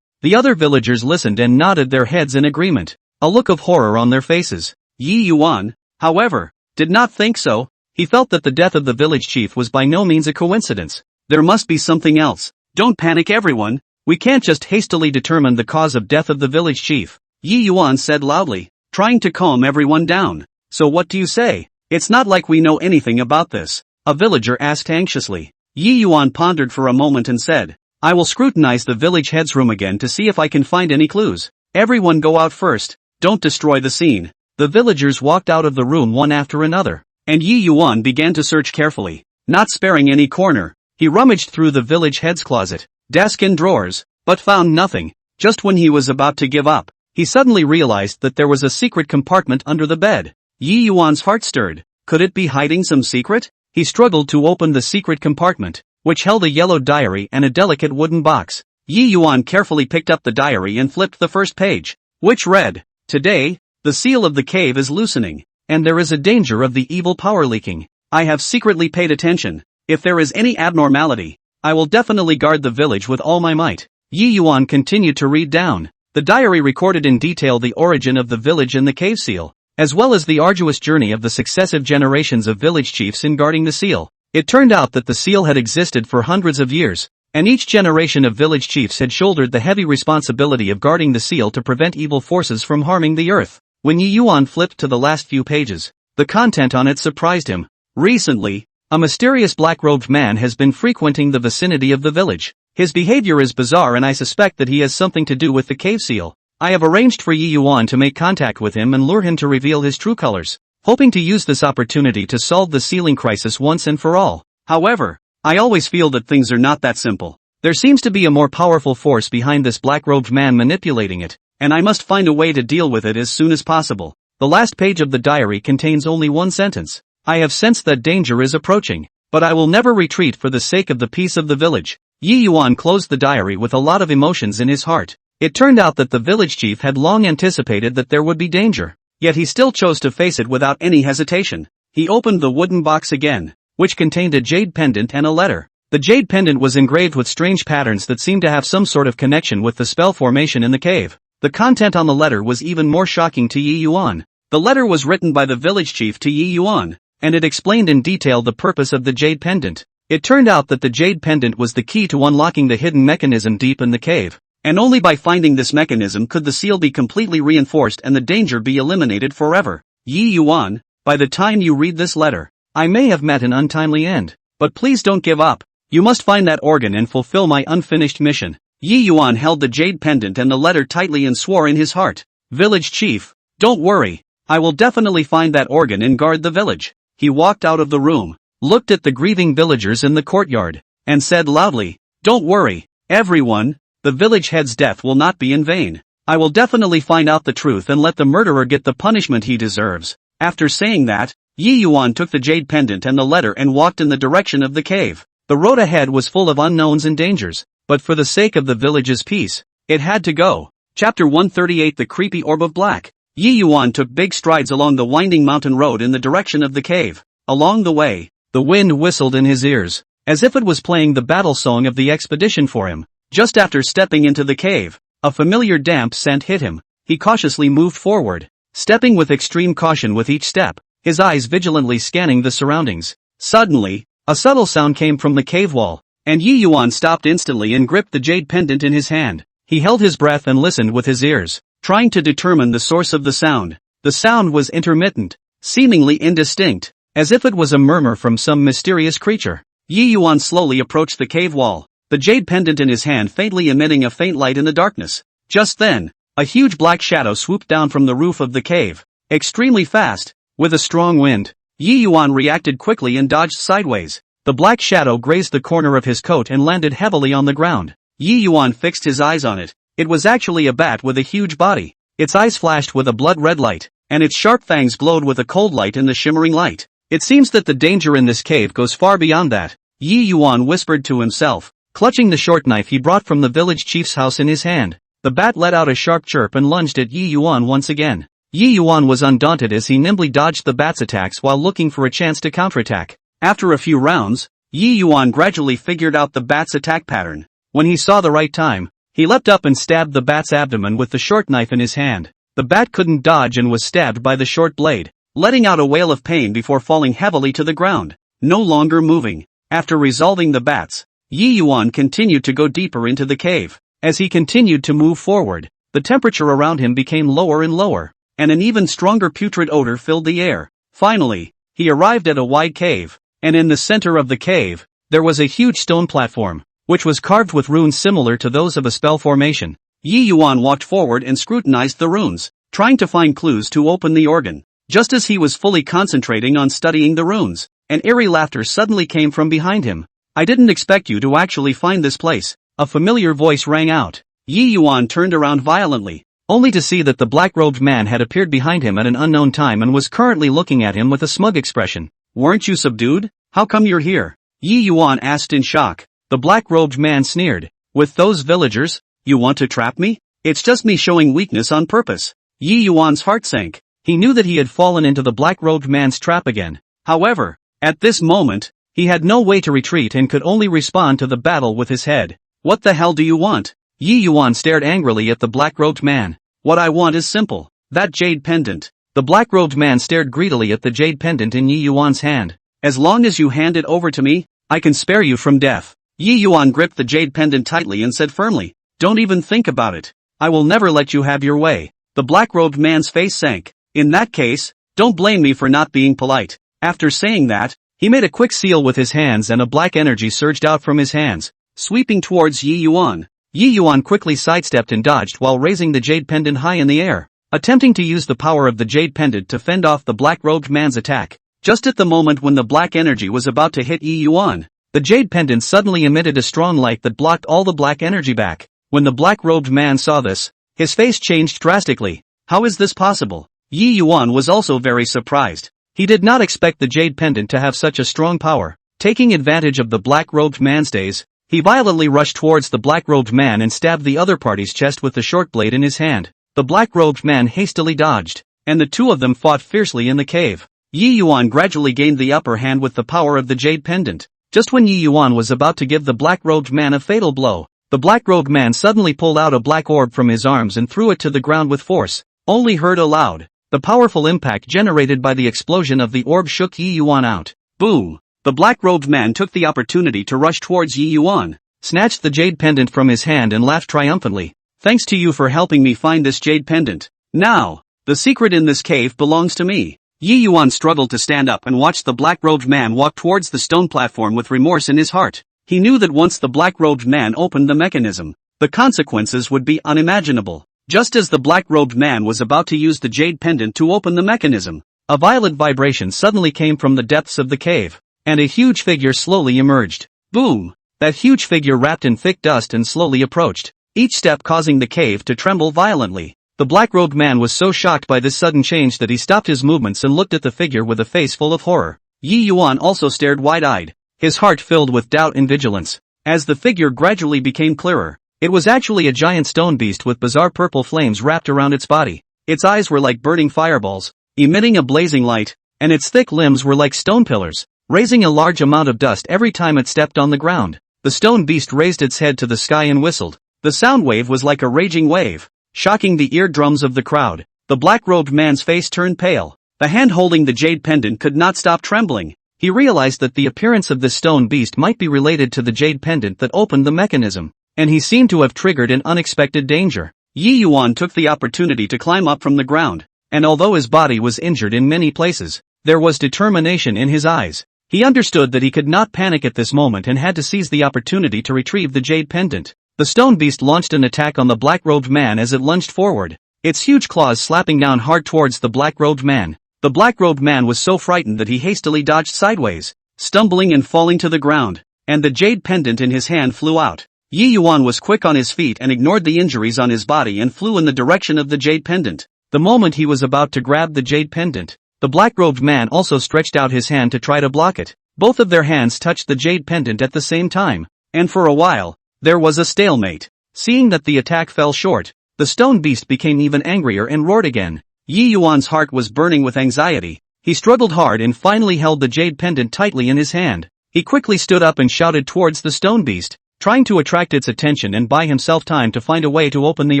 [SPEAKER 1] The other villagers listened and nodded their heads in agreement, a look of horror on their faces. Yi Yuan, however, did not think so. He felt that the death of the village chief was by no means a coincidence. There must be something else. Don't panic everyone. We can't just hastily determine the cause of death of the village chief, Yi Yuan said loudly, trying to calm everyone down. So what do you say? It's not like we know anything about this, a villager asked anxiously. Yi Yuan pondered for a moment and said, I will scrutinize the village head's room again to see if I can find any clues. Everyone go out first, don't destroy the scene. The villagers walked out of the room one after another, and Yi Yuan began to search carefully, not sparing any corner. He rummaged through the village head's closet, desk and drawers, but found nothing. Just when he was about to give up, he suddenly realized that there was a secret compartment under the bed. Yi Yuan's heart stirred. Could it be hiding some secret? He struggled to open the secret compartment, which held a yellow diary and a delicate wooden box. Yi Yuan carefully picked up the diary and flipped the first page, which read, Today, the seal of the cave is loosening, and there is a danger of the evil power leaking. I have secretly paid attention. If there is any abnormality, I will definitely guard the village with all my might. Yi Yuan continued to read down. The diary recorded in detail the origin of the village and the cave seal, as well as the arduous journey of the successive generations of village chiefs in guarding the seal. It turned out that the seal had existed for hundreds of years, and each generation of village chiefs had shouldered the heavy responsibility of guarding the seal to prevent evil forces from harming the earth. When Yi Yuan flipped to the last few pages, the content on it surprised him. Recently, a mysterious black-robed man has been frequenting the vicinity of the village. His behavior is bizarre and I suspect that he has something to do with the cave seal. I have arranged for Yi Yuan to make contact with him and lure him to reveal his true colors, hoping to use this opportunity to solve the sealing crisis once and for all. However, I always feel that things are not that simple. There seems to be a more powerful force behind this black-robed man manipulating it, and I must find a way to deal with it as soon as possible. The last page of the diary contains only one sentence. I have sensed that danger is approaching, but I will never retreat for the sake of the peace of the village. Yi Yuan closed the diary with a lot of emotions in his heart. It turned out that the village chief had long anticipated that there would be danger, yet he still chose to face it without any hesitation. He opened the wooden box again, which contained a jade pendant and a letter. The jade pendant was engraved with strange patterns that seemed to have some sort of connection with the spell formation in the cave. The content on the letter was even more shocking to Yi Yuan. The letter was written by the village chief to Yi Yuan, and it explained in detail the purpose of the jade pendant. It turned out that the jade pendant was the key to unlocking the hidden mechanism deep in the cave, and only by finding this mechanism could the seal be completely reinforced and the danger be eliminated forever. Yi Yuan, by the time you read this letter, I may have met an untimely end, but please don't give up. You must find that organ and fulfill my unfinished mission. Yi Yuan held the jade pendant and the letter tightly and swore in his heart, Village chief, don't worry, I will definitely find that organ and guard the village. He walked out of the room, looked at the grieving villagers in the courtyard, and said loudly, don't worry, everyone, the village head's death will not be in vain. I will definitely find out the truth and let the murderer get the punishment he deserves. After saying that, Yi Yuan took the jade pendant and the letter and walked in the direction of the cave. The road ahead was full of unknowns and dangers, but for the sake of the village's peace, it had to go. Chapter 138 The Creepy Orb of Black. Yi Yuan took big strides along the winding mountain road in the direction of the cave. Along the way, the wind whistled in his ears, as if it was playing the battle song of the expedition for him. Just after stepping into the cave, a familiar damp scent hit him. He cautiously moved forward, stepping with extreme caution with each step, his eyes vigilantly scanning the surroundings. Suddenly, a subtle sound came from the cave wall, and Yi Yuan stopped instantly and gripped the jade pendant in his hand. He held his breath and listened with his ears, trying to determine the source of the sound. The sound was intermittent, seemingly indistinct, as if it was a murmur from some mysterious creature. Yi Yuan slowly approached the cave wall, the jade pendant in his hand faintly emitting a faint light in the darkness. Just then, a huge black shadow swooped down from the roof of the cave, extremely fast, with a strong wind. Yi Yuan reacted quickly and dodged sideways. The black shadow grazed the corner of his coat and landed heavily on the ground. Yi Yuan fixed his eyes on it. It was actually a bat with a huge body. Its eyes flashed with a blood-red light, and its sharp fangs glowed with a cold light in the shimmering light. It seems that the danger in this cave goes far beyond that, Yi Yuan whispered to himself, clutching the short knife he brought from the village chief's house in his hand. The bat let out a sharp chirp and lunged at Yi Yuan once again. Yi Yuan was undaunted as he nimbly dodged the bat's attacks while looking for a chance to counterattack. After a few rounds, Yi Yuan gradually figured out the bat's attack pattern. When he saw the right time, he leapt up and stabbed the bat's abdomen with the short knife in his hand. The bat couldn't dodge and was stabbed by the short blade, letting out a wail of pain before falling heavily to the ground, no longer moving. After resolving the bats, Yi Yuan continued to go deeper into the cave. As he continued to move forward, the temperature around him became lower and lower, and an even stronger putrid odor filled the air. Finally, he arrived at a wide cave, and in the center of the cave, there was a huge stone platform, which was carved with runes similar to those of a spell formation. Yi Yuan walked forward and scrutinized the runes, trying to find clues to open the organ. Just as he was fully concentrating on studying the runes, an eerie laughter suddenly came from behind him. I didn't expect you to actually find this place. A familiar voice rang out. Yi Yuan turned around violently, only to see that the black-robed man had appeared behind him at an unknown time and was currently looking at him with a smug expression. Weren't you subdued? How come you're here? Yi Yuan asked in shock. The black-robed man sneered. With those villagers, you want to trap me? It's just me showing weakness on purpose. Yi Yuan's heart sank. He knew that he had fallen into the black-robed man's trap again. However, at this moment, he had no way to retreat and could only respond to the battle with his head. What the hell do you want? Yi Yuan stared angrily at the black-robed man. What I want is simple. That jade pendant. The black-robed man stared greedily at the jade pendant in Yi Yuan's hand. As long as you hand it over to me, I can spare you from death. Yi Yuan gripped the jade pendant tightly and said firmly, don't even think about it. I will never let you have your way. The black-robed man's face sank. In that case, don't blame me for not being polite. After saying that, he made a quick seal with his hands and a black energy surged out from his hands, sweeping towards Yi Yuan. Yi Yuan quickly sidestepped and dodged while raising the jade pendant high in the air, attempting to use the power of the jade pendant to fend off the black-robed man's attack. Just at the moment when the black energy was about to hit Yi Yuan, the jade pendant suddenly emitted a strong light that blocked all the black energy back. When the black-robed man saw this, his face changed drastically. How is this possible? Yi Yuan was also very surprised. He did not expect the jade pendant to have such a strong power. Taking advantage of the black-robed man's daze, He violently rushed towards the black-robed man and stabbed the other party's chest with the short blade in his hand. The black-robed man hastily dodged, and the two of them fought fiercely in the cave. Yi Yuan gradually gained the upper hand with the power of the jade pendant. Just when Yi Yuan was about to give the black-robed man a fatal blow, the black-robed man suddenly pulled out a black orb from his arms and threw it to the ground with force. Only heard aloud, the powerful impact generated by the explosion of the orb shook Yi Yuan out. Boom! The black-robed man took the opportunity to rush towards Yi Yuan, snatched the jade pendant from his hand and laughed triumphantly. Thanks to you for helping me find this jade pendant. Now, the secret in this cave belongs to me. Yi Yuan struggled to stand up and watched the black-robed man walk towards the stone platform with remorse in his heart. He knew that once the black-robed man opened the mechanism, the consequences would be unimaginable. Just as the black-robed man was about to use the jade pendant to open the mechanism, a violent vibration suddenly came from the depths of the cave, and a huge figure slowly emerged. Boom! That huge figure wrapped in thick dust and slowly approached, each step causing the cave to tremble violently. The black-robed man was so shocked by this sudden change that he stopped his movements and looked at the figure with a face full of horror. Yi Yuan also stared wide-eyed, his heart filled with doubt and vigilance. As the figure gradually became clearer, it was actually a giant stone beast with bizarre purple flames wrapped around its body. Its eyes were like burning fireballs, emitting a blazing light, and its thick limbs were like stone pillars, raising a large amount of dust every time it stepped on the ground. The stone beast raised its head to the sky and whistled. The sound wave was like a raging wave, shocking the eardrums of the crowd. The black-robed man's face turned pale. The hand holding the jade pendant could not stop trembling. He realized that the appearance of this stone beast might be related to the jade pendant that opened the mechanism, and he seemed to have triggered an unexpected danger. Yi Yuan took the opportunity to climb up from the ground, and although his body was injured in many places, there was determination in his eyes. He understood that he could not panic at this moment and had to seize the opportunity to retrieve the jade pendant. The stone beast launched an attack on the black-robed man as it lunged forward, its huge claws slapping down hard towards the black-robed man. The black-robed man was so frightened that he hastily dodged sideways, stumbling and falling to the ground, and the jade pendant in his hand flew out. Yi Yuan was quick on his feet and ignored the injuries on his body and flew in the direction of the jade pendant. The moment he was about to grab the jade pendant, the black-robed man also stretched out his hand to try to block it. Both of their hands touched the jade pendant at the same time, and for a while, there was a stalemate. Seeing that the attack fell short, the stone beast became even angrier and roared again. Yi Yuan's heart was burning with anxiety. He struggled hard and finally held the jade pendant tightly in his hand. He quickly stood up and shouted towards the stone beast, trying to attract its attention and buy himself time to find a way to open the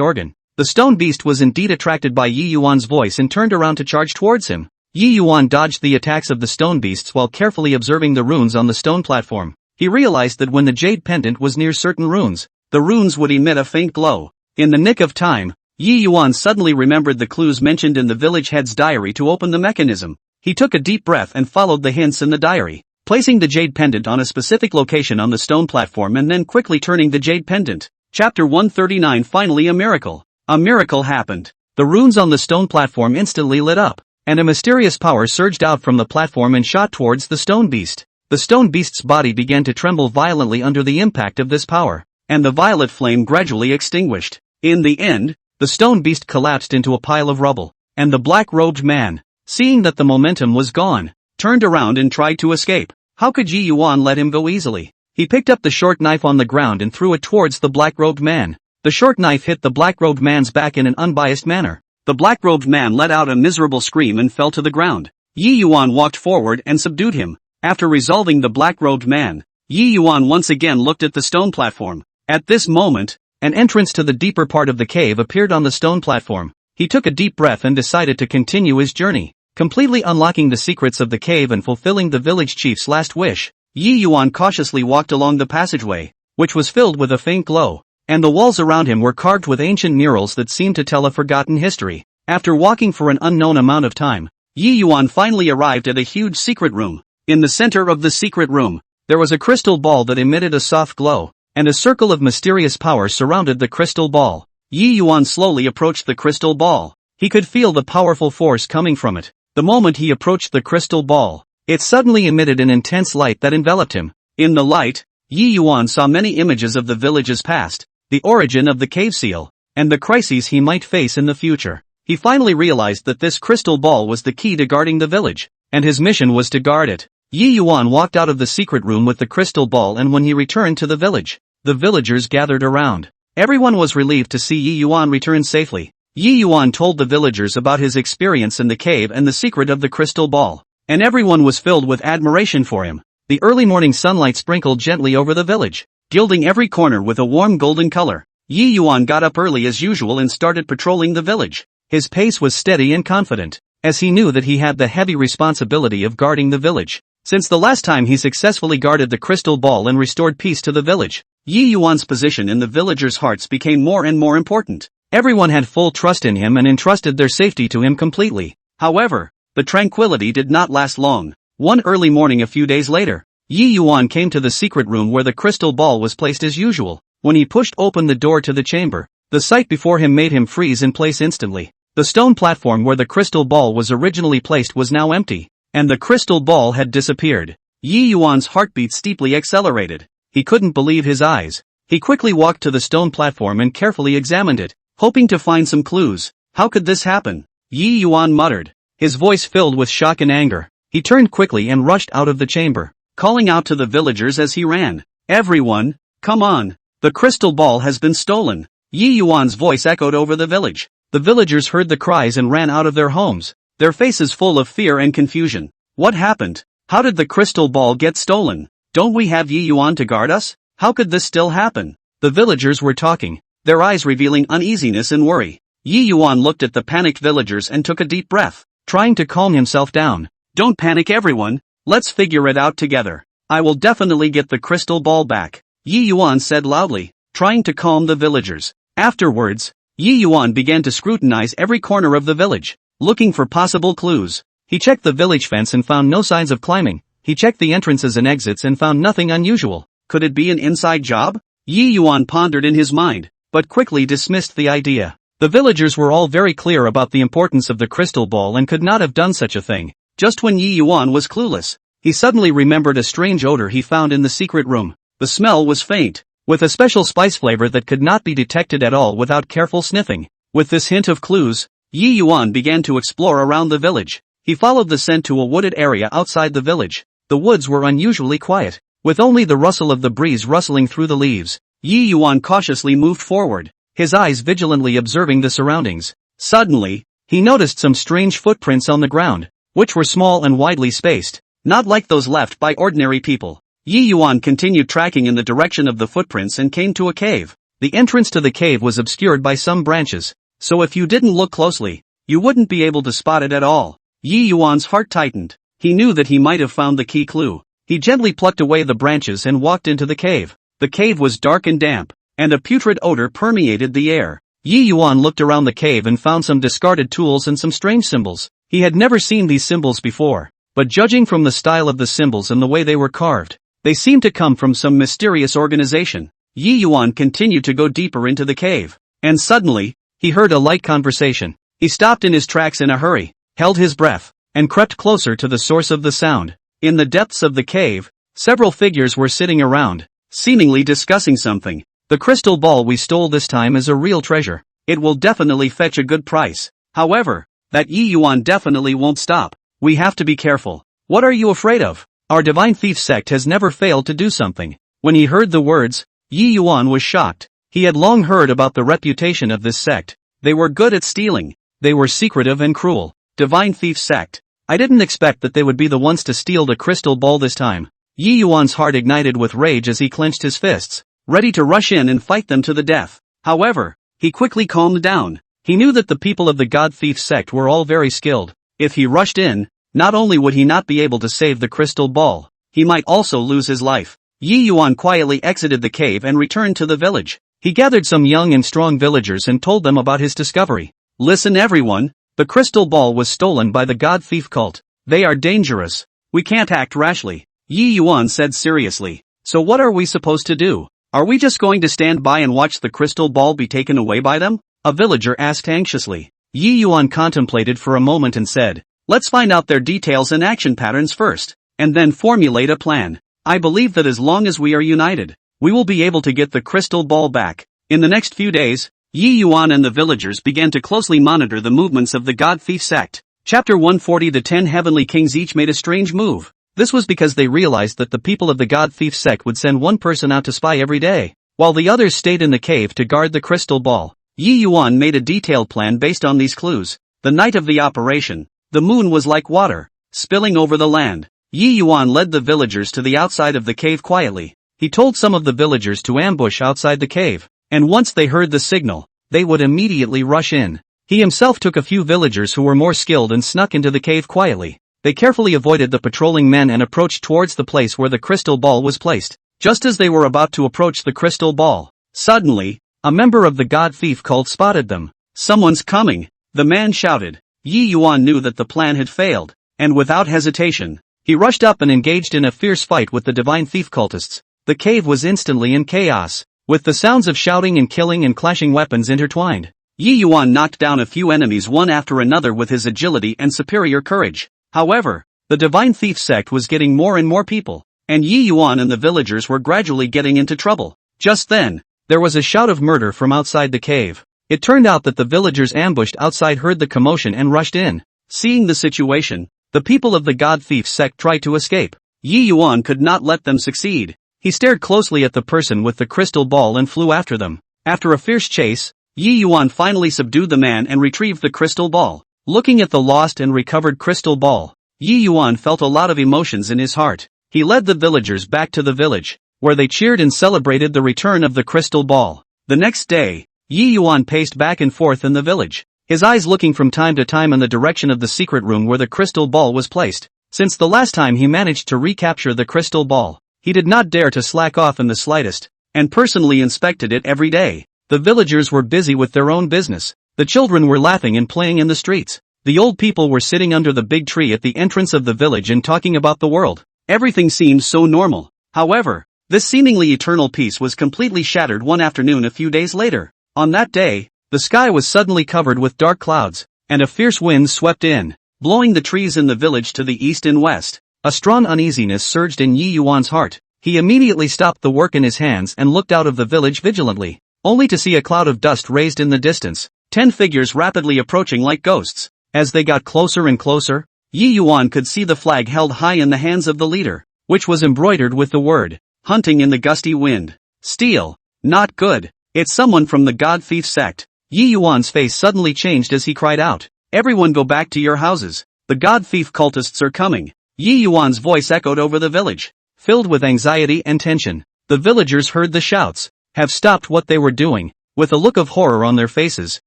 [SPEAKER 1] organ. The stone beast was indeed attracted by Yi Yuan's voice and turned around to charge towards him. Yi Yuan dodged the attacks of the stone beasts while carefully observing the runes on the stone platform. He realized that when the jade pendant was near certain runes, the runes would emit a faint glow. In the nick of time, Yi Yuan suddenly remembered the clues mentioned in the village head's diary to open the mechanism. He took a deep breath and followed the hints in the diary, placing the jade pendant on a specific location on the stone platform and then quickly turning the jade pendant. Chapter 139. Finally a miracle. A miracle happened. The runes on the stone platform instantly lit up, and a mysterious power surged out from the platform and shot towards the stone beast. The stone beast's body began to tremble violently under the impact of this power, and the violet flame gradually extinguished. In the end, the stone beast collapsed into a pile of rubble, and the black-robed man, seeing that the momentum was gone, turned around and tried to escape. How could Yi Yuan let him go easily? He picked up the short knife on the ground and threw it towards the black-robed man. The short knife hit the black-robed man's back in an unbiased manner. The black-robed man let out a miserable scream and fell to the ground. Yi Yuan walked forward and subdued him. After resolving the black-robed man, Yi Yuan once again looked at the stone platform. At this moment, an entrance to the deeper part of the cave appeared on the stone platform. He took a deep breath and decided to continue his journey, completely unlocking the secrets of the cave and fulfilling the village chief's last wish. Yi Yuan cautiously walked along the passageway, which was filled with a faint glow, and the walls around him were carved with ancient murals that seemed to tell a forgotten history. After walking for an unknown amount of time, Yi Yuan finally arrived at a huge secret room. In the center of the secret room, there was a crystal ball that emitted a soft glow, and a circle of mysterious power surrounded the crystal ball. Yi Yuan slowly approached the crystal ball. He could feel the powerful force coming from it. The moment he approached the crystal ball, it suddenly emitted an intense light that enveloped him. In the light, Yi Yuan saw many images of the village's past, the origin of the cave seal, and the crises he might face in the future. He finally realized that this crystal ball was the key to guarding the village, and his mission was to guard it. Yi Yuan walked out of the secret room with the crystal ball, and when he returned to the village, the villagers gathered around. Everyone was relieved to see Yi Yuan return safely. Yi Yuan told the villagers about his experience in the cave and the secret of the crystal ball, and everyone was filled with admiration for him. The early morning sunlight sprinkled gently over the village, gilding every corner with a warm golden color. Yi Yuan got up early as usual and started patrolling the village. His pace was steady and confident, as he knew that he had the heavy responsibility of guarding the village. Since the last time he successfully guarded the crystal ball and restored peace to the village, Yi Yuan's position in the villagers' hearts became more and more important. Everyone had full trust in him and entrusted their safety to him completely. However, the tranquility did not last long. One early morning a few days later, Yi Yuan came to the secret room where the crystal ball was placed as usual. When he pushed open the door to the chamber, the sight before him made him freeze in place instantly. The stone platform where the crystal ball was originally placed was now empty, and the crystal ball had disappeared. Yi Yuan's heartbeat steeply accelerated. He couldn't believe his eyes. He quickly walked to the stone platform and carefully examined it, hoping to find some clues. How could this happen? Yi Yuan muttered, his voice filled with shock and anger. He turned quickly and rushed out of the chamber, calling out to the villagers as he ran. Everyone, come on! The crystal ball has been stolen! Yi Yuan's voice echoed over the village. The villagers heard the cries and ran out of their homes, their faces full of fear and confusion. What happened? How did the crystal ball get stolen? Don't we have Yi Yuan to guard us? How could this still happen? The villagers were talking, their eyes revealing uneasiness and worry. Yi Yuan looked at the panicked villagers and took a deep breath, trying to calm himself down. Don't panic everyone, let's figure it out together. I will definitely get the crystal ball back, Yi Yuan said loudly, trying to calm the villagers. Afterwards, Yi Yuan began to scrutinize every corner of the village, looking for possible clues. He checked the village fence and found no signs of climbing. He checked the entrances and exits and found nothing unusual. Could it be an inside job? Yi Yuan pondered in his mind, but quickly dismissed the idea. The villagers were all very clear about the importance of the crystal ball and could not have done such a thing. Just when Yi Yuan was clueless, he suddenly remembered a strange odor he found in the secret room. The smell was faint, with a special spice flavor that could not be detected at all without careful sniffing. With this hint of clues, Yi Yuan began to explore around the village. He followed the scent to a wooded area outside the village. The woods were unusually quiet, with only the rustle of the breeze rustling through the leaves. Yi Yuan cautiously moved forward, his eyes vigilantly observing the surroundings. Suddenly, he noticed some strange footprints on the ground, which were small and widely spaced, not like those left by ordinary people. Yi Yuan continued tracking in the direction of the footprints and came to a cave. The entrance to the cave was obscured by some branches, so if you didn't look closely, you wouldn't be able to spot it at all. Yi Yuan's heart tightened. He knew that he might have found the key clue. He gently plucked away the branches and walked into the cave. The cave was dark and damp, and a putrid odor permeated the air. Yi Yuan looked around the cave and found some discarded tools and some strange symbols. He had never seen these symbols before, but judging from the style of the symbols and the way they were carved, they seemed to come from some mysterious organization. Yi Yuan continued to go deeper into the cave, and suddenly, he heard a light conversation. He stopped in his tracks in a hurry, held his breath, and crept closer to the source of the sound. In the depths of the cave, several figures were sitting around, seemingly discussing something. The crystal ball we stole this time is a real treasure. It will definitely fetch a good price. However, that Yi Yuan definitely won't stop. We have to be careful. What are you afraid of? Our divine thief sect has never failed to do something. When he heard the words, Yi Yuan was shocked. He had long heard about the reputation of this sect. They were good at stealing. They were secretive and cruel. Divine thief sect. I didn't expect that they would be the ones to steal the crystal ball this time. Yi Yuan's heart ignited with rage as he clenched his fists, ready to rush in and fight them to the death. However, he quickly calmed down. He knew that the people of the god thief sect were all very skilled. If he rushed in, not only would he not be able to save the crystal ball, he might also lose his life. Yi Yuan quietly exited the cave and returned to the village. He gathered some young and strong villagers and told them about his discovery. Listen everyone, the crystal ball was stolen by the god thief cult. They are dangerous. We can't act rashly, Yi Yuan said seriously. So what are we supposed to do? Are we just going to stand by and watch the crystal ball be taken away by them? A villager asked anxiously. Yi Yuan contemplated for a moment and said, let's find out their details and action patterns first, and then formulate a plan. I believe that as long as we are united, we will be able to get the crystal ball back. In the next few days, Yi Yuan and the villagers began to closely monitor the movements of the god thief sect. Chapter 140. The 10 heavenly kings each made a strange move. This was because they realized that the people of the God Thief sect would send one person out to spy every day, while the others stayed in the cave to guard the crystal ball. Yi Yuan made a detailed plan based on these clues. The night of the operation, the moon was like water, spilling over the land. Yi Yuan led the villagers to the outside of the cave quietly. He told some of the villagers to ambush outside the cave, and once they heard the signal, they would immediately rush in. He himself took a few villagers who were more skilled and snuck into the cave quietly. They carefully avoided the patrolling men and approached towards the place where the crystal ball was placed. Just as they were about to approach the crystal ball, suddenly, a member of the God Thief cult spotted them. "Someone's coming," the man shouted. Yi Yuan knew that the plan had failed, and without hesitation, he rushed up and engaged in a fierce fight with the divine thief cultists. The cave was instantly in chaos, with the sounds of shouting and killing and clashing weapons intertwined. Yi Yuan knocked down a few enemies one after another with his agility and superior courage. However, the divine thief sect was getting more and more people, and Yi Yuan and the villagers were gradually getting into trouble. Just then, there was a shout of murder from outside the cave. It turned out that the villagers ambushed outside heard the commotion and rushed in. Seeing the situation, the people of the God Thief sect tried to escape. Yi Yuan could not let them succeed. He stared closely at the person with the crystal ball and flew after them. After a fierce chase, Yi Yuan finally subdued the man and retrieved the crystal ball. Looking at the lost and recovered crystal ball, Yi Yuan felt a lot of emotions in his heart. He led the villagers back to the village, where they cheered and celebrated the return of the crystal ball. The next day, Yi Yuan paced back and forth in the village, his eyes looking from time to time in the direction of the secret room where the crystal ball was placed. Since the last time he managed to recapture the crystal ball, he did not dare to slack off in the slightest, and personally inspected it every day. The villagers were busy with their own business. The children were laughing and playing in the streets. The old people were sitting under the big tree at the entrance of the village and talking about the world. Everything seemed so normal. However, this seemingly eternal peace was completely shattered one afternoon a few days later. On that day, the sky was suddenly covered with dark clouds, and a fierce wind swept in, blowing the trees in the village to the east and west. A strong uneasiness surged in Yi Yuan's heart. He immediately stopped the work in his hands and looked out of the village vigilantly, only to see a cloud of dust raised in the distance, 10 figures rapidly approaching like ghosts. As they got closer and closer, Yi Yuan could see the flag held high in the hands of the leader, which was embroidered with the word, "Hunting in the gusty wind." Steal. Not good. It's someone from the God Thief sect. Yi Yuan's face suddenly changed as he cried out, "Everyone go back to your houses. The God Thief cultists are coming." Yi Yuan's voice echoed over the village, filled with anxiety and tension. The villagers heard the shouts, have stopped what they were doing, with a look of horror on their faces,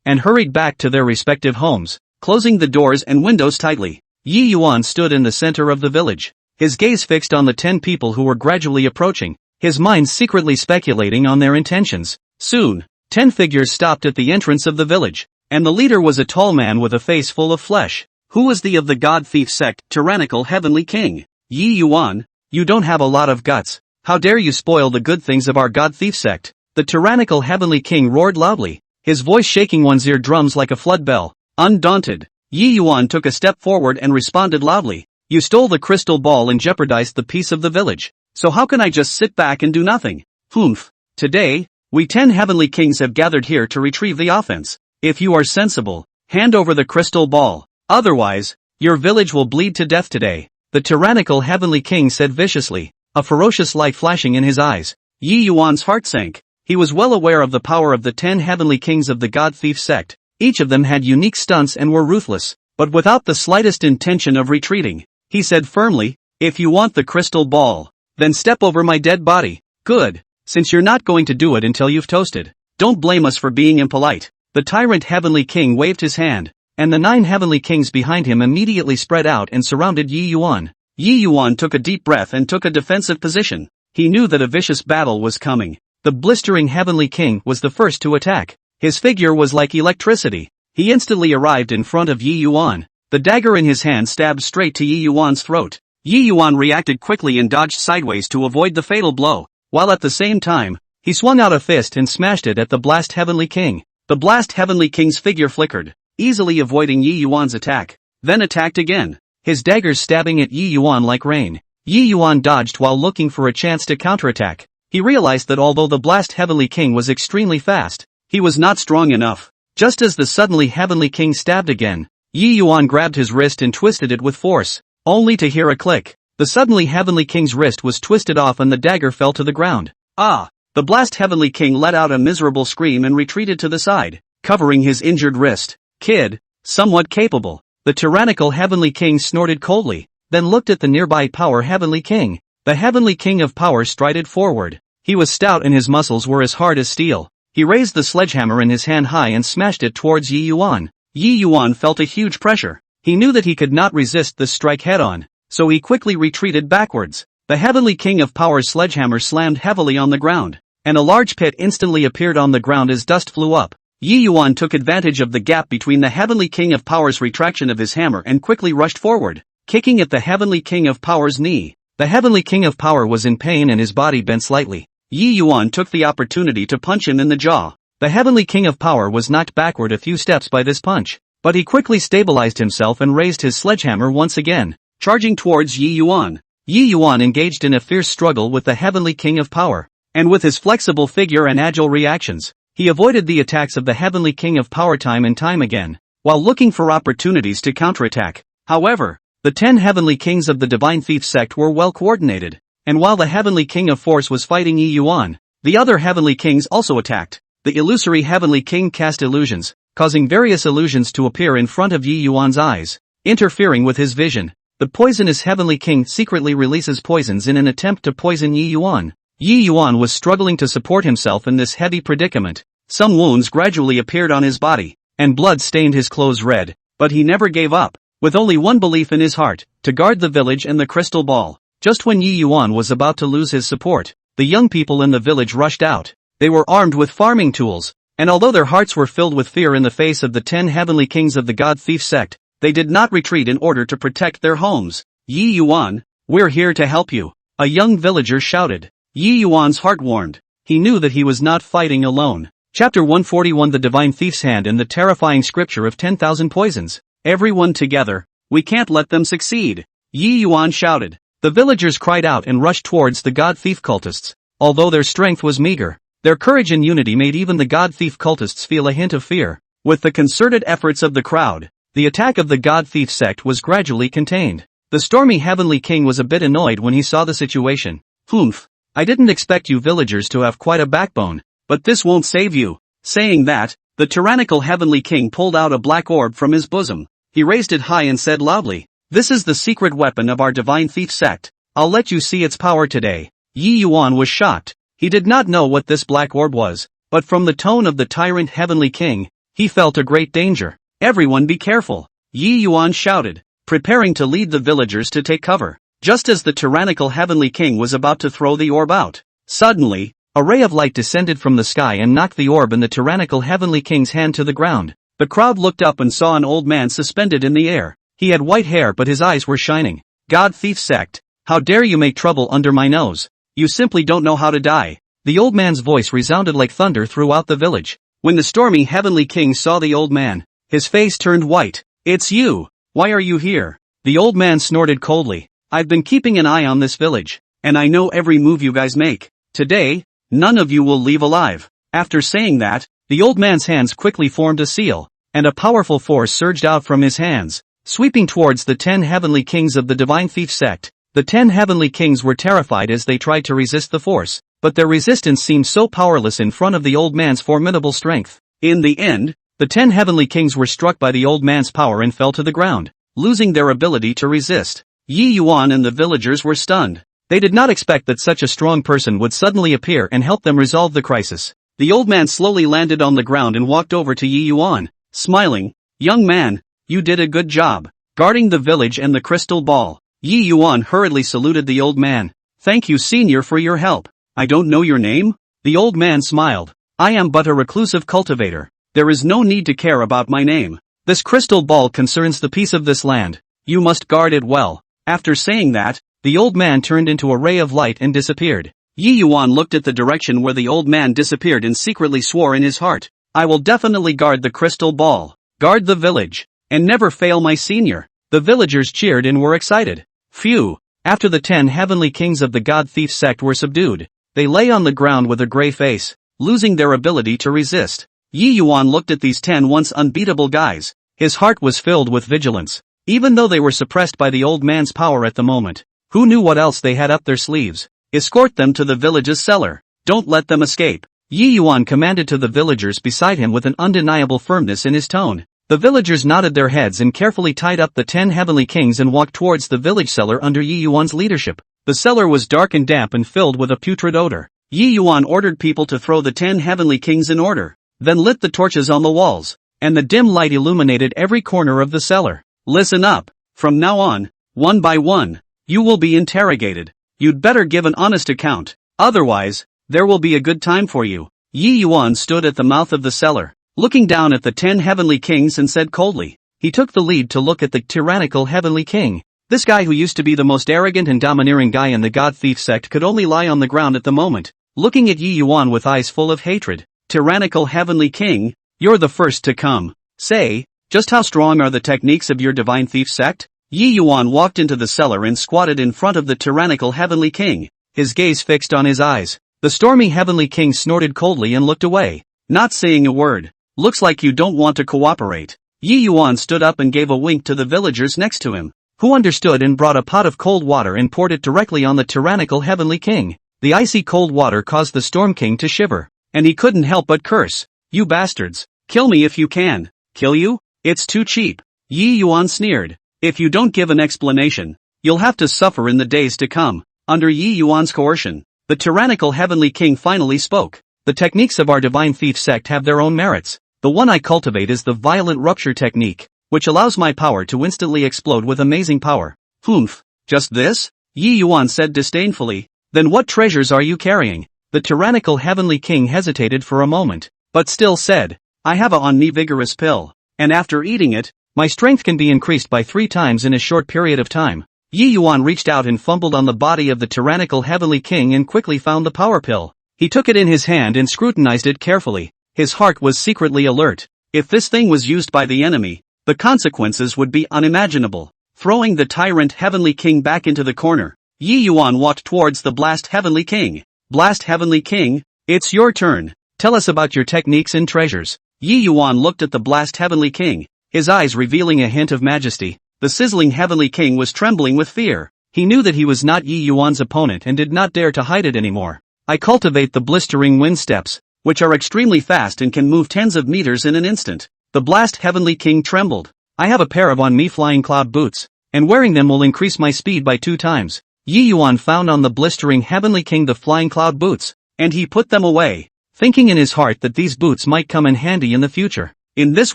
[SPEAKER 1] and hurried back to their respective homes, closing the doors and windows tightly. Yi Yuan stood in the center of the village, his gaze fixed on the 10 people who were gradually approaching, his mind secretly speculating on their intentions. Soon, 10 figures stopped at the entrance of the village, and the leader was a tall man with a face full of flesh. Who was the of the God Thief sect, tyrannical heavenly king? Yi Yuan, you don't have a lot of guts. How dare you spoil the good things of our God Thief sect? The tyrannical heavenly king roared loudly, his voice shaking one's eardrums like a flood bell. Undaunted, Yi Yuan took a step forward and responded loudly, "You stole the crystal ball and jeopardized the peace of the village. So how can I just sit back and do nothing? Humph. Today, we 10 heavenly kings have gathered here to retrieve the offense. If you are sensible, hand over the crystal ball. Otherwise, your village will bleed to death today." The tyrannical heavenly king said viciously, a ferocious light flashing in his eyes. Yi Yuan's heart sank. He was well aware of the power of the 10 heavenly kings of the God Thief sect. Each of them had unique stunts and were ruthless, but without the slightest intention of retreating. He said firmly, "If you want the crystal ball, then step over my dead body." "Good, since you're not going to do it until you've toasted. Don't blame us for being impolite." The tyrant heavenly king waved his hand, and the 9 heavenly kings behind him immediately spread out and surrounded Yi Yuan. Yi Yuan took a deep breath and took a defensive position. He knew that a vicious battle was coming. The blistering heavenly king was the first to attack. His figure was like electricity. He instantly arrived in front of Yi Yuan. The dagger in his hand stabbed straight to Yi Yuan's throat. Yi Yuan reacted quickly and dodged sideways to avoid the fatal blow, while at the same time, he swung out a fist and smashed it at the blast heavenly king. The blast heavenly king's figure flickered, easily avoiding Yi Yuan's attack, then attacked again, his daggers stabbing at Yi Yuan like rain. Yi Yuan dodged while looking for a chance to counterattack. He realized that although the blast heavenly king was extremely fast, he was not strong enough. Just as the suddenly heavenly king stabbed again, Yi Yuan grabbed his wrist and twisted it with force, only to hear a click. The suddenly Heavenly King's wrist was twisted off and the dagger fell to the ground. Ah! The blast Heavenly King let out a miserable scream and retreated to the side, covering his injured wrist. Kid, somewhat capable. The tyrannical Heavenly King snorted coldly, then looked at the nearby Power Heavenly King. The Heavenly King of Power strided forward. He was stout and his muscles were as hard as steel. He raised the sledgehammer in his hand high and smashed it towards Yi Yuan. Yi Yuan felt a huge pressure. He knew that he could not resist this strike head-on, so he quickly retreated backwards. The Heavenly King of Power's sledgehammer slammed heavily on the ground, and a large pit instantly appeared on the ground as dust flew up. Yi Yuan took advantage of the gap between the Heavenly King of Power's retraction of his hammer and quickly rushed forward, kicking at the Heavenly King of Power's knee. The Heavenly King of Power was in pain and his body bent slightly. Yi Yuan took the opportunity to punch him in the jaw. The Heavenly King of Power was knocked backward a few steps by this punch, but he quickly stabilized himself and raised his sledgehammer once again, charging towards Yi Yuan. Yi Yuan engaged in a fierce struggle with the Heavenly King of Power, and with his flexible figure and agile reactions, he avoided the attacks of the Heavenly King of Power time and time again, while looking for opportunities to counterattack. However, the 10 Heavenly Kings of the Divine Thief sect were well coordinated, and while the Heavenly King of Force was fighting Yi Yuan, the other Heavenly Kings also attacked. The illusory Heavenly King cast illusions, causing various illusions to appear in front of Yi Yuan's eyes, interfering with his vision. The poisonous Heavenly King secretly releases poisons in an attempt to poison Yi Yuan. Yi Yuan was struggling to support himself in this heavy predicament. Some wounds gradually appeared on his body, and blood stained his clothes red, but he never gave up, with only one belief in his heart, to guard the village and the crystal ball. Just when Yi Yuan was about to lose his support, the young people in the village rushed out. They were armed with farming tools, and although their hearts were filled with fear in the face of the 10 Heavenly Kings of the God Thief sect, they did not retreat in order to protect their homes. Yi Yuan, we're here to help you, a young villager shouted. Yi Yuan's heart warmed. He knew that he was not fighting alone. Chapter 141 The Divine Thief's Hand and the Terrifying Scripture of 10,000 Poisons. Everyone together, we can't let them succeed, Yi Yuan shouted. The villagers cried out and rushed towards the God Thief cultists. Although their strength was meager, their courage and unity made even the God Thief cultists feel a hint of fear. With the concerted efforts of the crowd, the attack of the God Thief sect was gradually contained. The stormy Heavenly King was a bit annoyed when he saw the situation. Humph, I didn't expect you villagers to have quite a backbone, but this won't save you. Saying that, the tyrannical Heavenly King pulled out a black orb from his bosom. He raised it high and said loudly, "This is the secret weapon of our Divine Thief sect. I'll let you see its power today." Yi Yuan was shocked. He did not know what this black orb was, but from the tone of the tyrant Heavenly King, he felt a great danger. "Everyone be careful," Yi Yuan shouted, preparing to lead the villagers to take cover. Just as the tyrannical Heavenly King was about to throw the orb out, suddenly, a ray of light descended from the sky and knocked the orb in the tyrannical Heavenly King's hand to the ground. The crowd looked up and saw an old man suspended in the air. He had white hair but his eyes were shining. "God Thief sect, how dare you make trouble under my nose? You simply don't know how to die." The old man's voice resounded like thunder throughout the village. When the stormy Heavenly King saw the old man, his face turned white. "It's you! Why are you here?" The old man snorted coldly. "I've been keeping an eye on this village, and I know every move you guys make. Today, none of you will leave alive." After saying that, the old man's hands quickly formed a seal, and a powerful force surged out from his hands, sweeping towards the 10 Heavenly Kings of the Divine Thief sect. The 10 Heavenly Kings were terrified as they tried to resist the force, but their resistance seemed so powerless in front of the old man's formidable strength. In the end, the 10 Heavenly Kings were struck by the old man's power and fell to the ground, losing their ability to resist. Yi Yuan and the villagers were stunned. They did not expect that such a strong person would suddenly appear and help them resolve the crisis. The old man slowly landed on the ground and walked over to Yi Yuan, smiling. "Young man, you did a good job, guarding the village and the crystal ball." Yi Yuan hurriedly saluted the old man. "Thank you, senior, for your help." "I don't know your name?" The old man smiled. "I am but a reclusive cultivator. There is no need to care about my name. This crystal ball concerns the peace of this land. You must guard it well." After saying that, the old man turned into a ray of light and disappeared. Yi Yuan looked at the direction where the old man disappeared and secretly swore in his heart, "I will definitely guard the crystal ball, guard the village, and never fail my senior." The villagers cheered and were excited. Phew! After the 10 Heavenly Kings of the God Thief sect were subdued, they lay on the ground with a gray face, losing their ability to resist. Yi Yuan looked at these 10 once unbeatable guys. His heart was filled with vigilance. Even though they were suppressed by the old man's power at the moment, Who knew what else they had up their sleeves? Escort them to the village's cellar. Don't let them escape. Yi Yuan commanded to the villagers beside him with an undeniable firmness in his tone. The villagers nodded their heads and carefully tied up the 10 heavenly kings and walked towards the village cellar under Yi Yuan's leadership. The cellar was dark and damp and filled with a putrid odor. Yi Yuan ordered people to throw the 10 heavenly kings in order, then lit the torches on the walls, and the dim light illuminated every corner of the cellar. Listen up. From now on, one by one, you will be interrogated. You'd better give an honest account, otherwise, there will be a good time for you. Yi Yuan stood at the mouth of the cellar, looking down at the 10 heavenly kings and said coldly. He took the lead to look at the tyrannical heavenly king. This guy who used to be the most arrogant and domineering guy in the God Thief sect could only lie on the ground at the moment, looking at Yi Yuan with eyes full of hatred. Tyrannical heavenly king, you're the first to come. Say, just how strong are the techniques of your divine thief sect? Yi Yuan walked into the cellar and squatted in front of the tyrannical heavenly king, his gaze fixed on his eyes. The stormy heavenly king snorted coldly and looked away, not saying a word. Looks like you don't want to cooperate. Yi Yuan stood up and gave a wink to the villagers next to him, who understood and brought a pot of cold water and poured it directly on the tyrannical heavenly king. The icy cold water caused the storm king to shiver, and he couldn't help but curse. You bastards, kill me if you can. Kill you? It's too cheap. Yi Yuan sneered. If you don't give an explanation, you'll have to suffer in the days to come. Under Yi Yuan's coercion, the tyrannical heavenly king finally spoke. The techniques of our divine thief sect have their own merits. The one I cultivate is the violent rupture technique, which allows my power to instantly explode with amazing power. Humph, just this? Yi Yuan said disdainfully. Then what treasures are you carrying? The tyrannical heavenly king hesitated for a moment, but still said, I have a omnivorous pill, and after eating it, my strength can be increased by 3 times in a short period of time. Yi Yuan reached out and fumbled on the body of the tyrannical heavenly king and quickly found the power pill. He took it in his hand and scrutinized it carefully. His heart was secretly alert. If this thing was used by the enemy, the consequences would be unimaginable. Throwing the tyrant heavenly king back into the corner, Yi Yuan walked towards the blast heavenly king. Blast heavenly king, it's your turn. Tell us about your techniques and treasures. Yi Yuan looked at the blast heavenly king, his eyes revealing a hint of majesty. The sizzling heavenly king was trembling with fear. He knew that he was not Yi Yuan's opponent and did not dare to hide it anymore. I cultivate the blistering wind steps, which are extremely fast and can move tens of meters in an instant. The blast heavenly king trembled. I have a pair of on me flying cloud boots, and wearing them will increase my speed by 2 times. Yi Yuan found on the blistering heavenly king the flying cloud boots, and he put them away, thinking in his heart that these boots might come in handy in the future. In this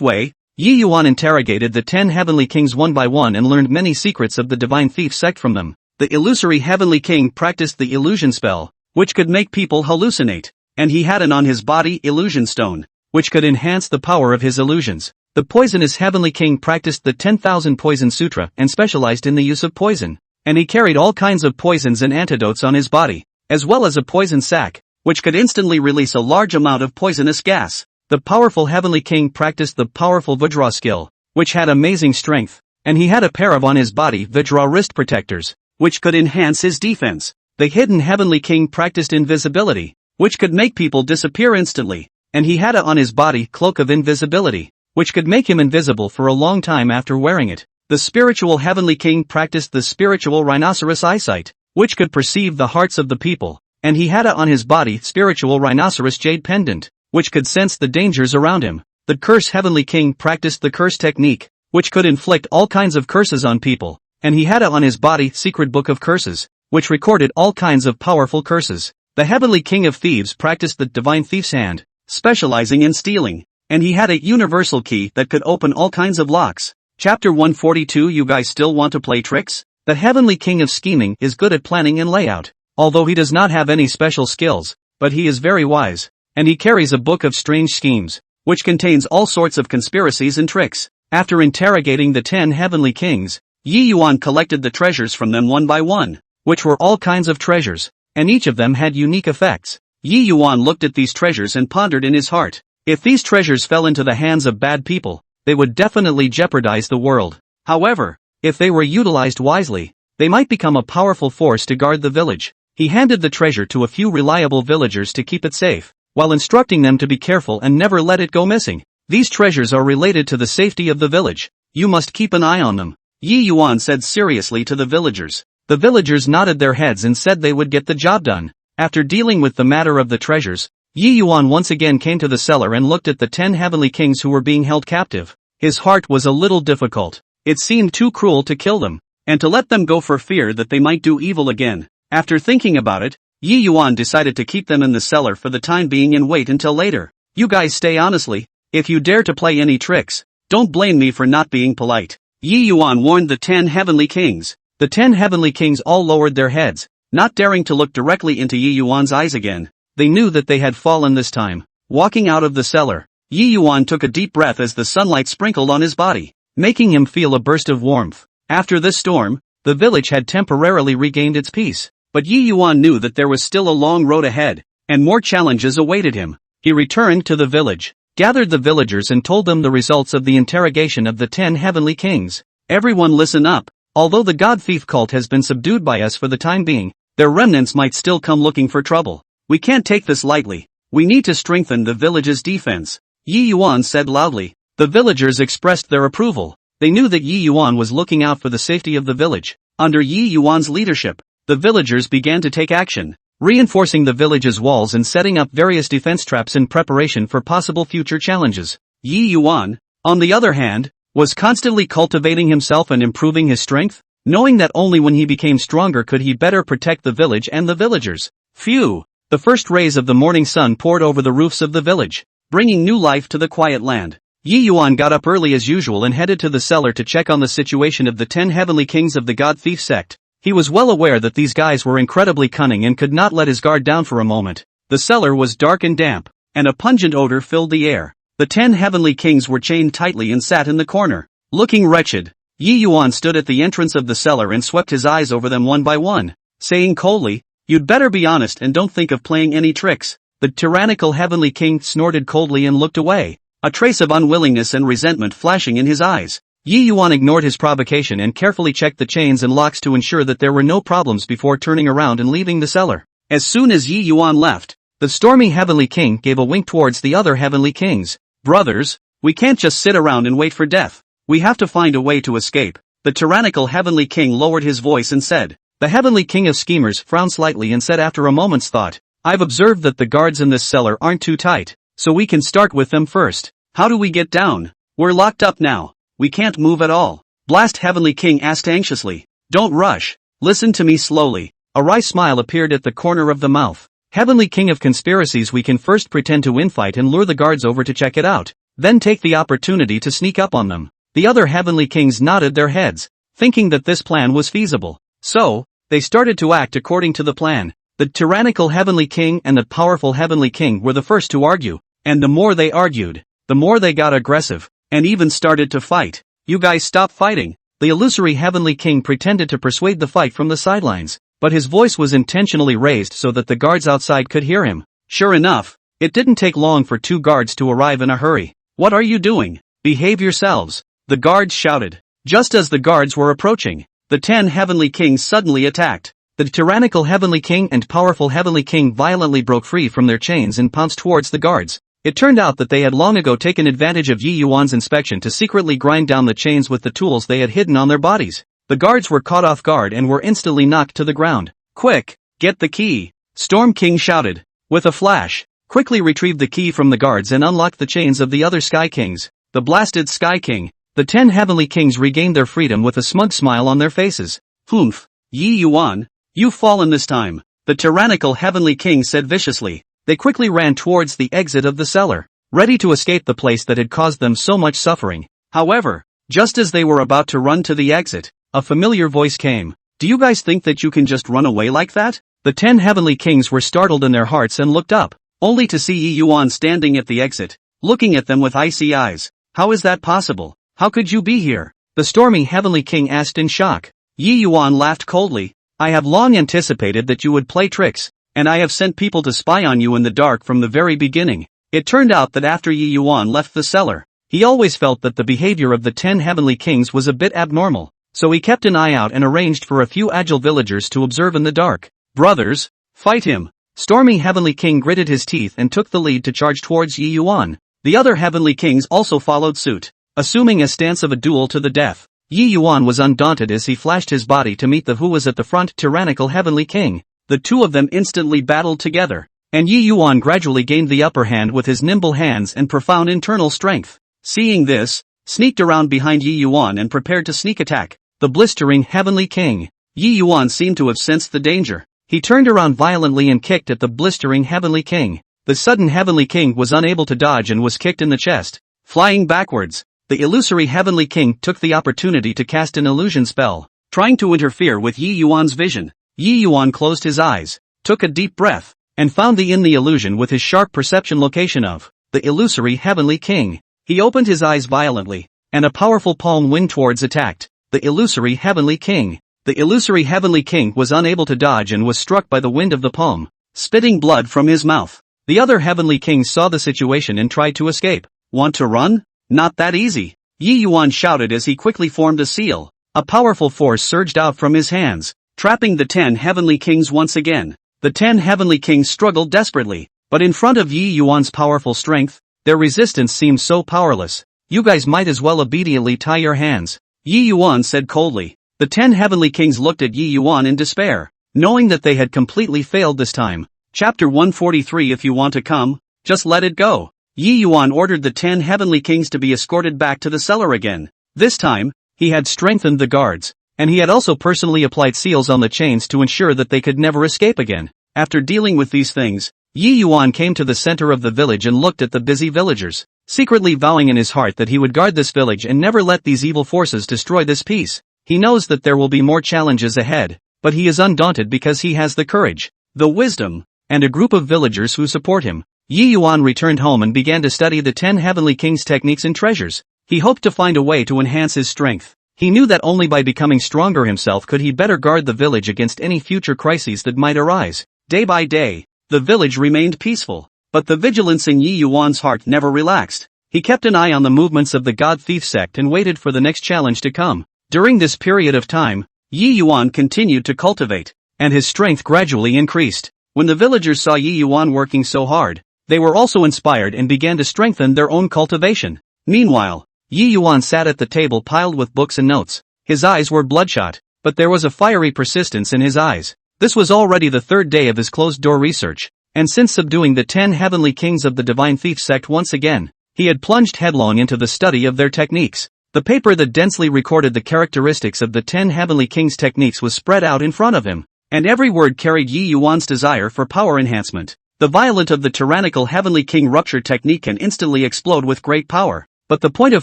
[SPEAKER 1] way, Yi Yuan interrogated the 10 heavenly kings one by one and learned many secrets of the divine thief sect from them. The illusory heavenly king practiced the illusion spell, which could make people hallucinate, and he had an on his body illusion stone, which could enhance the power of his illusions. The poisonous heavenly king practiced the 10,000 poison sutra and specialized in the use of poison, and he carried all kinds of poisons and antidotes on his body, as well as a poison sac, which could instantly release a large amount of poisonous gas. The powerful heavenly king practiced the powerful Vajra skill, which had amazing strength, and he had a pair of on his body Vajra wrist protectors, which could enhance his defense. The hidden heavenly king practiced invisibility, which could make people disappear instantly, and he had a on his body cloak of invisibility, which could make him invisible for a long time after wearing it. The spiritual heavenly king practiced the spiritual rhinoceros eyesight, which could perceive the hearts of the people, and he had a on his body spiritual rhinoceros jade pendant, which could sense the dangers around him. The curse heavenly king practiced the curse technique, which could inflict all kinds of curses on people, and he had a on his body secret book of curses, which recorded all kinds of powerful curses. The heavenly king of thieves practiced the divine thief's hand, specializing in stealing, and he had a universal key that could open all kinds of locks. Chapter 142. You guys still want to play tricks? The heavenly king of scheming is good at planning and layout, although he does not have any special skills, but he is very wise, and he carries a book of strange schemes, which contains all sorts of conspiracies and tricks. After interrogating the 10 heavenly kings, Yi Yuan collected the treasures from them one by one, which were all kinds of treasures, and each of them had unique effects. Yi Yuan looked at these treasures and pondered in his heart. If these treasures fell into the hands of bad people, they would definitely jeopardize the world. However, if they were utilized wisely, they might become a powerful force to guard the village. He handed the treasure to a few reliable villagers to keep it safe, while instructing them to be careful and never let it go missing. These treasures are related to the safety of the village. You must keep an eye on them. Yi Yuan said seriously to the villagers. The villagers nodded their heads and said they would get the job done. After dealing with the matter of the treasures, Yi Yuan once again came to the cellar and looked at the 10 heavenly kings who were being held captive. His heart was a little difficult. It seemed too cruel to kill them, and to let them go for fear that they might do evil again. After thinking about it, Yi Yuan decided to keep them in the cellar for the time being and wait until later. You guys stay honestly. If you dare to play any tricks, don't blame me for not being polite. Yi Yuan warned the 10 heavenly kings. The 10 heavenly kings all lowered their heads, not daring to look directly into Yi Yuan's eyes again. They knew that they had fallen this time. Walking out of the cellar, Yi Yuan took a deep breath as the sunlight sprinkled on his body, making him feel a burst of warmth. After this storm, the village had temporarily regained its peace. But Yi Yuan knew that there was still a long road ahead, and more challenges awaited him. He returned to the village, gathered the villagers and told them the results of the interrogation of the 10 heavenly kings. Everyone listen up. Although the god thief cult has been subdued by us for the time being, their remnants might still come looking for trouble. We can't take this lightly. We need to strengthen the village's defense. Yi Yuan said loudly. The villagers expressed their approval. They knew that Yi Yuan was looking out for the safety of the village. Under Yi Yuan's leadership, the villagers began to take action, reinforcing the village's walls and setting up various defense traps in preparation for possible future challenges. Yi Yuan, on the other hand, was constantly cultivating himself and improving his strength, knowing that only when he became stronger could he better protect the village and the villagers. Phew! The first rays of the morning sun poured over the roofs of the village, bringing new life to the quiet land. Yi Yuan got up early as usual and headed to the cellar to check on the situation of the 10 heavenly kings of the god thief sect. He was well aware that these guys were incredibly cunning and could not let his guard down for a moment. The cellar was dark and damp, and a pungent odor filled the air. The 10 heavenly kings were chained tightly and sat in the corner, looking wretched. Yi Yuan stood at the entrance of the cellar and swept his eyes over them one by one, saying coldly, "You'd better be honest and don't think of playing any tricks." The tyrannical heavenly king snorted coldly and looked away, a trace of unwillingness and resentment flashing in his eyes. Yi Yuan ignored his provocation and carefully checked the chains and locks to ensure that there were no problems before turning around and leaving the cellar. As soon as Yi Yuan left, the stormy heavenly king gave a wink towards the other heavenly kings. "Brothers, we can't just sit around and wait for death. We have to find a way to escape." The tyrannical heavenly king lowered his voice and said. The heavenly king of schemers frowned slightly and said after a moment's thought, "I've observed that the guards in this cellar aren't too tight, so we can start with them first. How do we get down? We're locked up now. We can't move at all." Blast heavenly king asked anxiously. "Don't rush. Listen to me slowly." A wry smile appeared at the corner of the mouth. "Heavenly king of conspiracies, we can first pretend to infight and lure the guards over to check it out, then take the opportunity to sneak up on them." The other heavenly kings nodded their heads, thinking that this plan was feasible. So, they started to act according to the plan. The tyrannical heavenly king and the powerful heavenly king were the first to argue, and the more they argued, the more they got aggressive, and even started to fight. "You guys stop fighting." The illusory heavenly king pretended to persuade the fight from the sidelines, but his voice was intentionally raised so that the guards outside could hear him. Sure enough, it didn't take long for 2 guards to arrive in a hurry. "What are you doing? Behave yourselves," the guards shouted. Just as the guards were approaching, the 10 heavenly kings suddenly attacked. The tyrannical heavenly king and powerful heavenly king violently broke free from their chains and pounced towards the guards. It turned out that they had long ago taken advantage of Yi Yuan's inspection to secretly grind down the chains with the tools they had hidden on their bodies. The guards were caught off guard and were instantly knocked to the ground. "Quick, get the key!" Storm King shouted. With a flash, quickly retrieved the key from the guards and unlocked the chains of the other Sky Kings. The blasted Sky King. The 10 heavenly kings regained their freedom with a smug smile on their faces. "Humph! Yi Yuan, you've fallen this time," the tyrannical heavenly king said viciously. They quickly ran towards the exit of the cellar, ready to escape the place that had caused them so much suffering. However, just as they were about to run to the exit, a familiar voice came. "Do you guys think that you can just run away like that?" The 10 heavenly kings were startled in their hearts and looked up, only to see Yi Yuan standing at the exit, looking at them with icy eyes. "How is that possible? How could you be here?" the stormy heavenly king asked in shock. Yi Yuan laughed coldly. "I have long anticipated that you would play tricks, and I have sent people to spy on you in the dark from the very beginning." It turned out that after Yi Yuan left the cellar, he always felt that the behavior of the 10 heavenly kings was a bit abnormal, so he kept an eye out and arranged for a few agile villagers to observe in the dark. "Brothers, fight him!" Stormy heavenly king gritted his teeth and took the lead to charge towards Yi Yuan. The other heavenly kings also followed suit, assuming a stance of a duel to the death. Yi Yuan was undaunted as he flashed his body to meet the who was at the front tyrannical heavenly king. The two of them instantly battled together, and Yi Yuan gradually gained the upper hand with his nimble hands and profound internal strength. Seeing this, sneaked around behind Yi Yuan and prepared to sneak attack the blistering heavenly king. Yi Yuan seemed to have sensed the danger. He turned around violently and kicked at the blistering heavenly king. The sudden heavenly king was unable to dodge and was kicked in the chest. Flying backwards, the illusory heavenly king took the opportunity to cast an illusion spell, trying to interfere with Yi Yuan's vision. Yi Yuan closed his eyes, took a deep breath, and found the illusion with his sharp perception location of the illusory heavenly king. He opened his eyes violently, and a powerful palm wind towards attacked the illusory heavenly king. The illusory heavenly king was unable to dodge and was struck by the wind of the palm, spitting blood from his mouth. The other heavenly kings saw the situation and tried to escape. Want to run? Not that easy. Yi Yuan shouted as he quickly formed a seal. A powerful force surged out from his hands, trapping the 10 heavenly kings once again. The 10 heavenly kings struggled desperately, but in front of Yi Yuan's powerful strength, their resistance seemed so powerless. You guys might as well obediently tie your hands, Yi Yuan said coldly. The 10 heavenly kings looked at Yi Yuan in despair, knowing that they had completely failed this time. Chapter 143. If you want to come, just let it go. Yi Yuan ordered the 10 heavenly kings to be escorted back to the cellar again. This time, he had strengthened the guards, and he had also personally applied seals on the chains to ensure that they could never escape again. After dealing with these things, Yi Yuan came to the center of the village and looked at the busy villagers, secretly vowing in his heart that he would guard this village and never let these evil forces destroy this peace. He knows that there will be more challenges ahead, but he is undaunted because he has the courage, the wisdom, and a group of villagers who support him. Yi Yuan returned home and began to study the 10 heavenly kings' techniques and treasures. He hoped to find a way to enhance his strength. He knew that only by becoming stronger himself could he better guard the village against any future crises that might arise. Day by day, the village remained peaceful, but the vigilance in Yi Yuan's heart never relaxed. He kept an eye on the movements of the God Thief sect and waited for the next challenge to come. During this period of time, Yi Yuan continued to cultivate, and his strength gradually increased. When the villagers saw Yi Yuan working so hard, they were also inspired and began to strengthen their own cultivation. Meanwhile, Yi Yuan sat at the table piled with books and notes. His eyes were bloodshot, but there was a fiery persistence in his eyes. This was already the third day of his closed-door research, and since subduing the 10 heavenly kings of the Divine Thief sect once again, he had plunged headlong into the study of their techniques. The paper that densely recorded the characteristics of the 10 heavenly kings' techniques was spread out in front of him, and every word carried Yi Yuan's desire for power enhancement. The violent of the tyrannical heavenly king rupture technique can instantly explode with great power, but the point of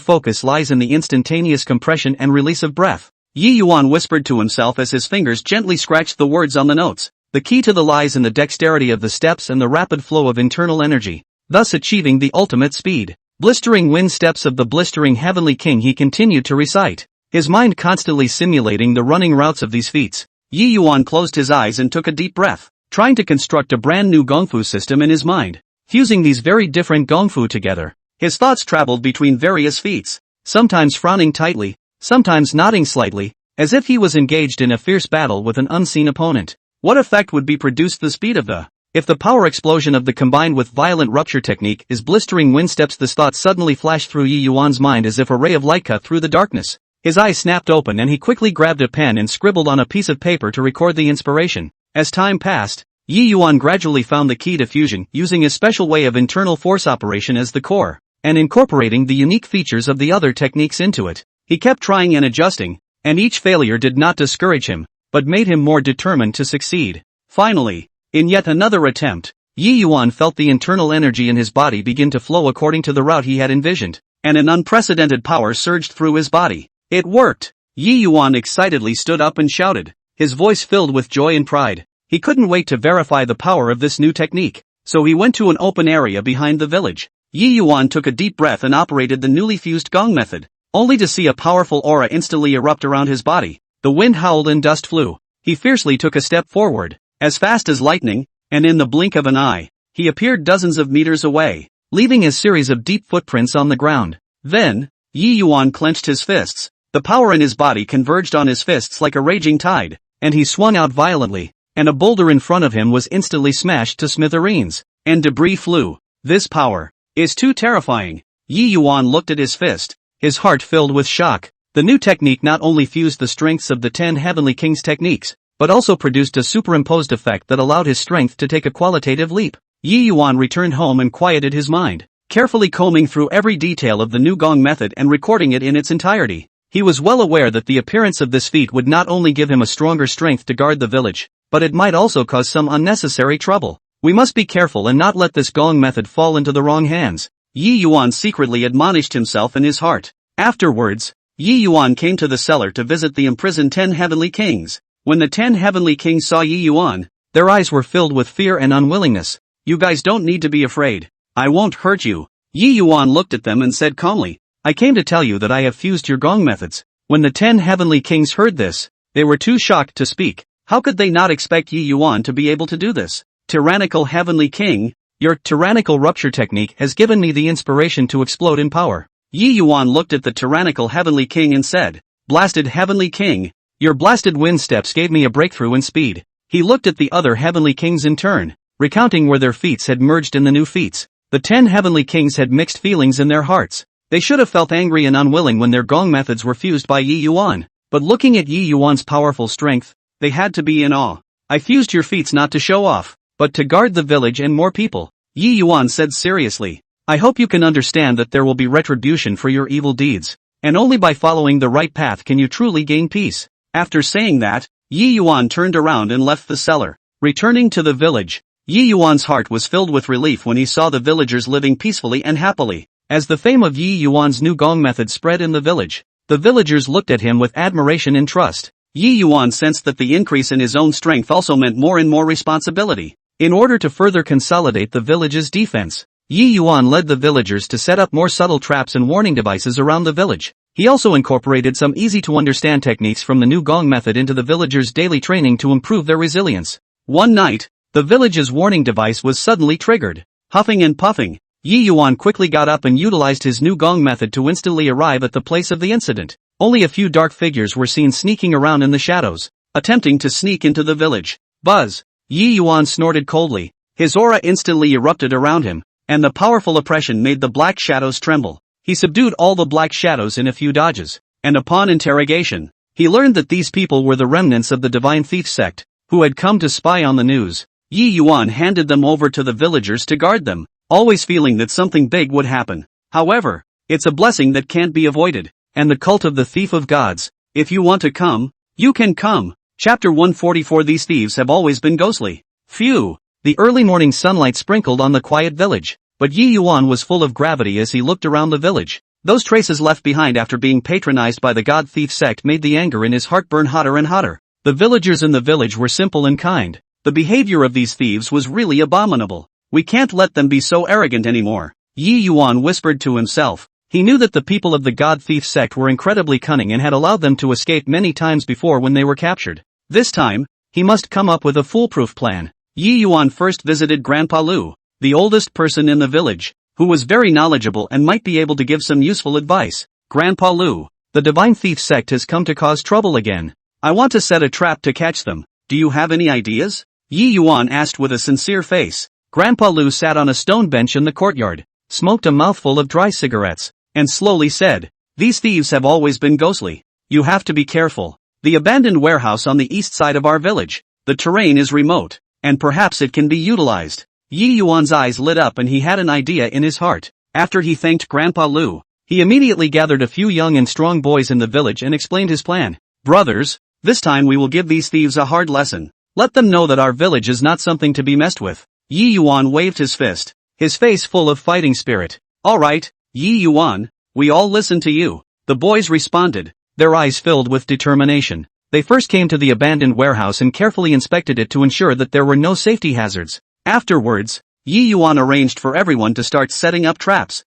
[SPEAKER 1] focus lies in the instantaneous compression and release of breath. Yi Yuan whispered to himself as his fingers gently scratched the words on the notes. The key to the lies in the dexterity of the steps and the rapid flow of internal energy, thus achieving the ultimate speed. Blistering wind steps of the blistering heavenly king he continued to recite, his mind constantly simulating the running routes of these feats. Yi Yuan closed his eyes and took a deep breath, trying to construct a brand new gongfu system in his mind, fusing these very different gongfu together. His thoughts traveled between various feats, sometimes frowning tightly, sometimes nodding slightly, as if he was engaged in a fierce battle with an unseen opponent. What effect would be produced the speed of the if the power explosion of the combined with violent rupture technique is blistering wind steps? This thought suddenly flashed through Yi Yuan's mind as if a ray of light cut through the darkness. His eyes snapped open and he quickly grabbed a pen and scribbled on a piece of paper to record the inspiration. As time passed, Yi Yuan gradually found the key to fusion, using a special way of internal force operation as the core, and incorporating the unique features of the other techniques into it. He kept trying and adjusting, and each failure did not discourage him, but made him more determined to succeed. Finally, in yet another attempt, Yi Yuan felt the internal energy in his body begin to flow according to the route he had envisioned, and an unprecedented power surged through his body. It worked! Yi Yuan excitedly stood up and shouted, his voice filled with joy and pride. He couldn't wait to verify the power of this new technique, so he went to an open area behind the village. Yi Yuan took a deep breath and operated the newly fused gong method, only to see a powerful aura instantly erupt around his body. The wind howled and dust flew. He fiercely took a step forward, as fast as lightning, and in the blink of an eye, he appeared dozens of meters away, leaving a series of deep footprints on the ground. Then, Yi Yuan clenched his fists. The power in his body converged on his fists like a raging tide, and he swung out violently, and a boulder in front of him was instantly smashed to smithereens, and debris flew. This power is too terrifying. Yi Yuan looked at his fist, his heart filled with shock. The new technique not only fused the strengths of the 10 Heavenly Kings techniques, but also produced a superimposed effect that allowed his strength to take a qualitative leap. Yi Yuan returned home and quieted his mind, carefully combing through every detail of the new gong method and recording it in its entirety. He was well aware that the appearance of this feat would not only give him a stronger strength to guard the village, but it might also cause some unnecessary trouble. We must be careful and not let this gong method fall into the wrong hands, Yi Yuan secretly admonished himself in his heart. Afterwards, Yi Yuan came to the cellar to visit the imprisoned 10 Heavenly Kings. When the 10 Heavenly Kings saw Yi Yuan, their eyes were filled with fear and unwillingness. You guys don't need to be afraid. I won't hurt you. Yi Yuan looked at them and said calmly, I came to tell you that I have fused your gong methods. When the 10 Heavenly Kings heard this, they were too shocked to speak. How could they not expect Yi Yuan to be able to do this? Tyrannical Heavenly King, your tyrannical rupture technique has given me the inspiration to explode in power. Yi Yuan looked at the tyrannical Heavenly King and said, Blasted Heavenly King, your blasted wind steps gave me a breakthrough in speed. He looked at the other Heavenly Kings in turn, recounting where their feats had merged in the new feats. The 10 Heavenly Kings had mixed feelings in their hearts. They should have felt angry and unwilling when their gong methods were fused by Yi Yuan, but looking at Yi Yuan's powerful strength, they had to be in awe. I fused your feats not to show off, but to guard the village and more people, Yi Yuan said seriously. I hope you can understand that there will be retribution for your evil deeds, and only by following the right path can you truly gain peace. After saying that, Yi Yuan turned around and left the cellar. Returning to the village, Yi Yuan's heart was filled with relief when he saw the villagers living peacefully and happily. As the fame of Yi Yuan's new gong method spread in the village, the villagers looked at him with admiration and trust. Yi Yuan sensed that the increase in his own strength also meant more and more responsibility. In order to further consolidate the village's defense, Yi Yuan led the villagers to set up more subtle traps and warning devices around the village. He also incorporated some easy-to-understand techniques from the new gong method into the villagers' daily training to improve their resilience. One night, the village's warning device was suddenly triggered. Huffing and puffing, Yi Yuan quickly got up and utilized his new gong method to instantly arrive at the place of the incident. Only a few dark figures were seen sneaking around in the shadows, attempting to sneak into the village. Buzz! Yi Yuan snorted coldly. His aura instantly erupted around him, and the powerful oppression made the black shadows tremble. He subdued all the black shadows in a few dodges, and upon interrogation, he learned that these people were the remnants of the Divine Thief sect, who had come to spy on the news. Yi Yuan handed them over to the villagers to guard them, always feeling that something big would happen. However, it's a blessing that can't be avoided, and the cult of the Thief of Gods. If you want to come, you can come. Chapter 144. These thieves have always been ghostly. Phew! The early morning sunlight sprinkled on the quiet village, but Yi Yuan was full of gravity as he looked around the village. Those traces left behind after being patronized by the God Thief sect made the anger in his heart burn hotter and hotter. The villagers in the village were simple and kind. The behavior of these thieves was really abominable. We can't let them be so arrogant anymore, Yi Yuan whispered to himself. He knew that the people of the God Thief sect were incredibly cunning and had allowed them to escape many times before when they were captured. This time, he must come up with a foolproof plan. Yi Yuan first visited Grandpa Lu, the oldest person in the village, who was very knowledgeable and might be able to give some useful advice. Grandpa Lu, the Divine Thief sect has come to cause trouble again. I want to set a trap to catch them. Do you have any ideas? Yi Yuan asked with a sincere face. Grandpa Lu sat on a stone bench in the courtyard, smoked a mouthful of dry cigarettes, and slowly said, These thieves have always been ghostly. You have to be careful. The abandoned warehouse on the east side of our village. The terrain is remote, and perhaps it can be utilized. Yi Yuan's eyes lit up and he had an idea in his heart. After he thanked Grandpa Lu, he immediately gathered a few young and strong boys in the village and explained his plan. Brothers, this time we will give these thieves a hard lesson. Let them know that our village is not something to be messed with. Yi Yuan waved his fist, his face full of fighting spirit. Alright, Yi Yuan, we all listen to you. The boys responded, their eyes filled with determination. They first came to the abandoned warehouse and carefully inspected it to ensure that there were no safety hazards. Afterwards, Yi Yuan arranged for everyone to start setting up traps.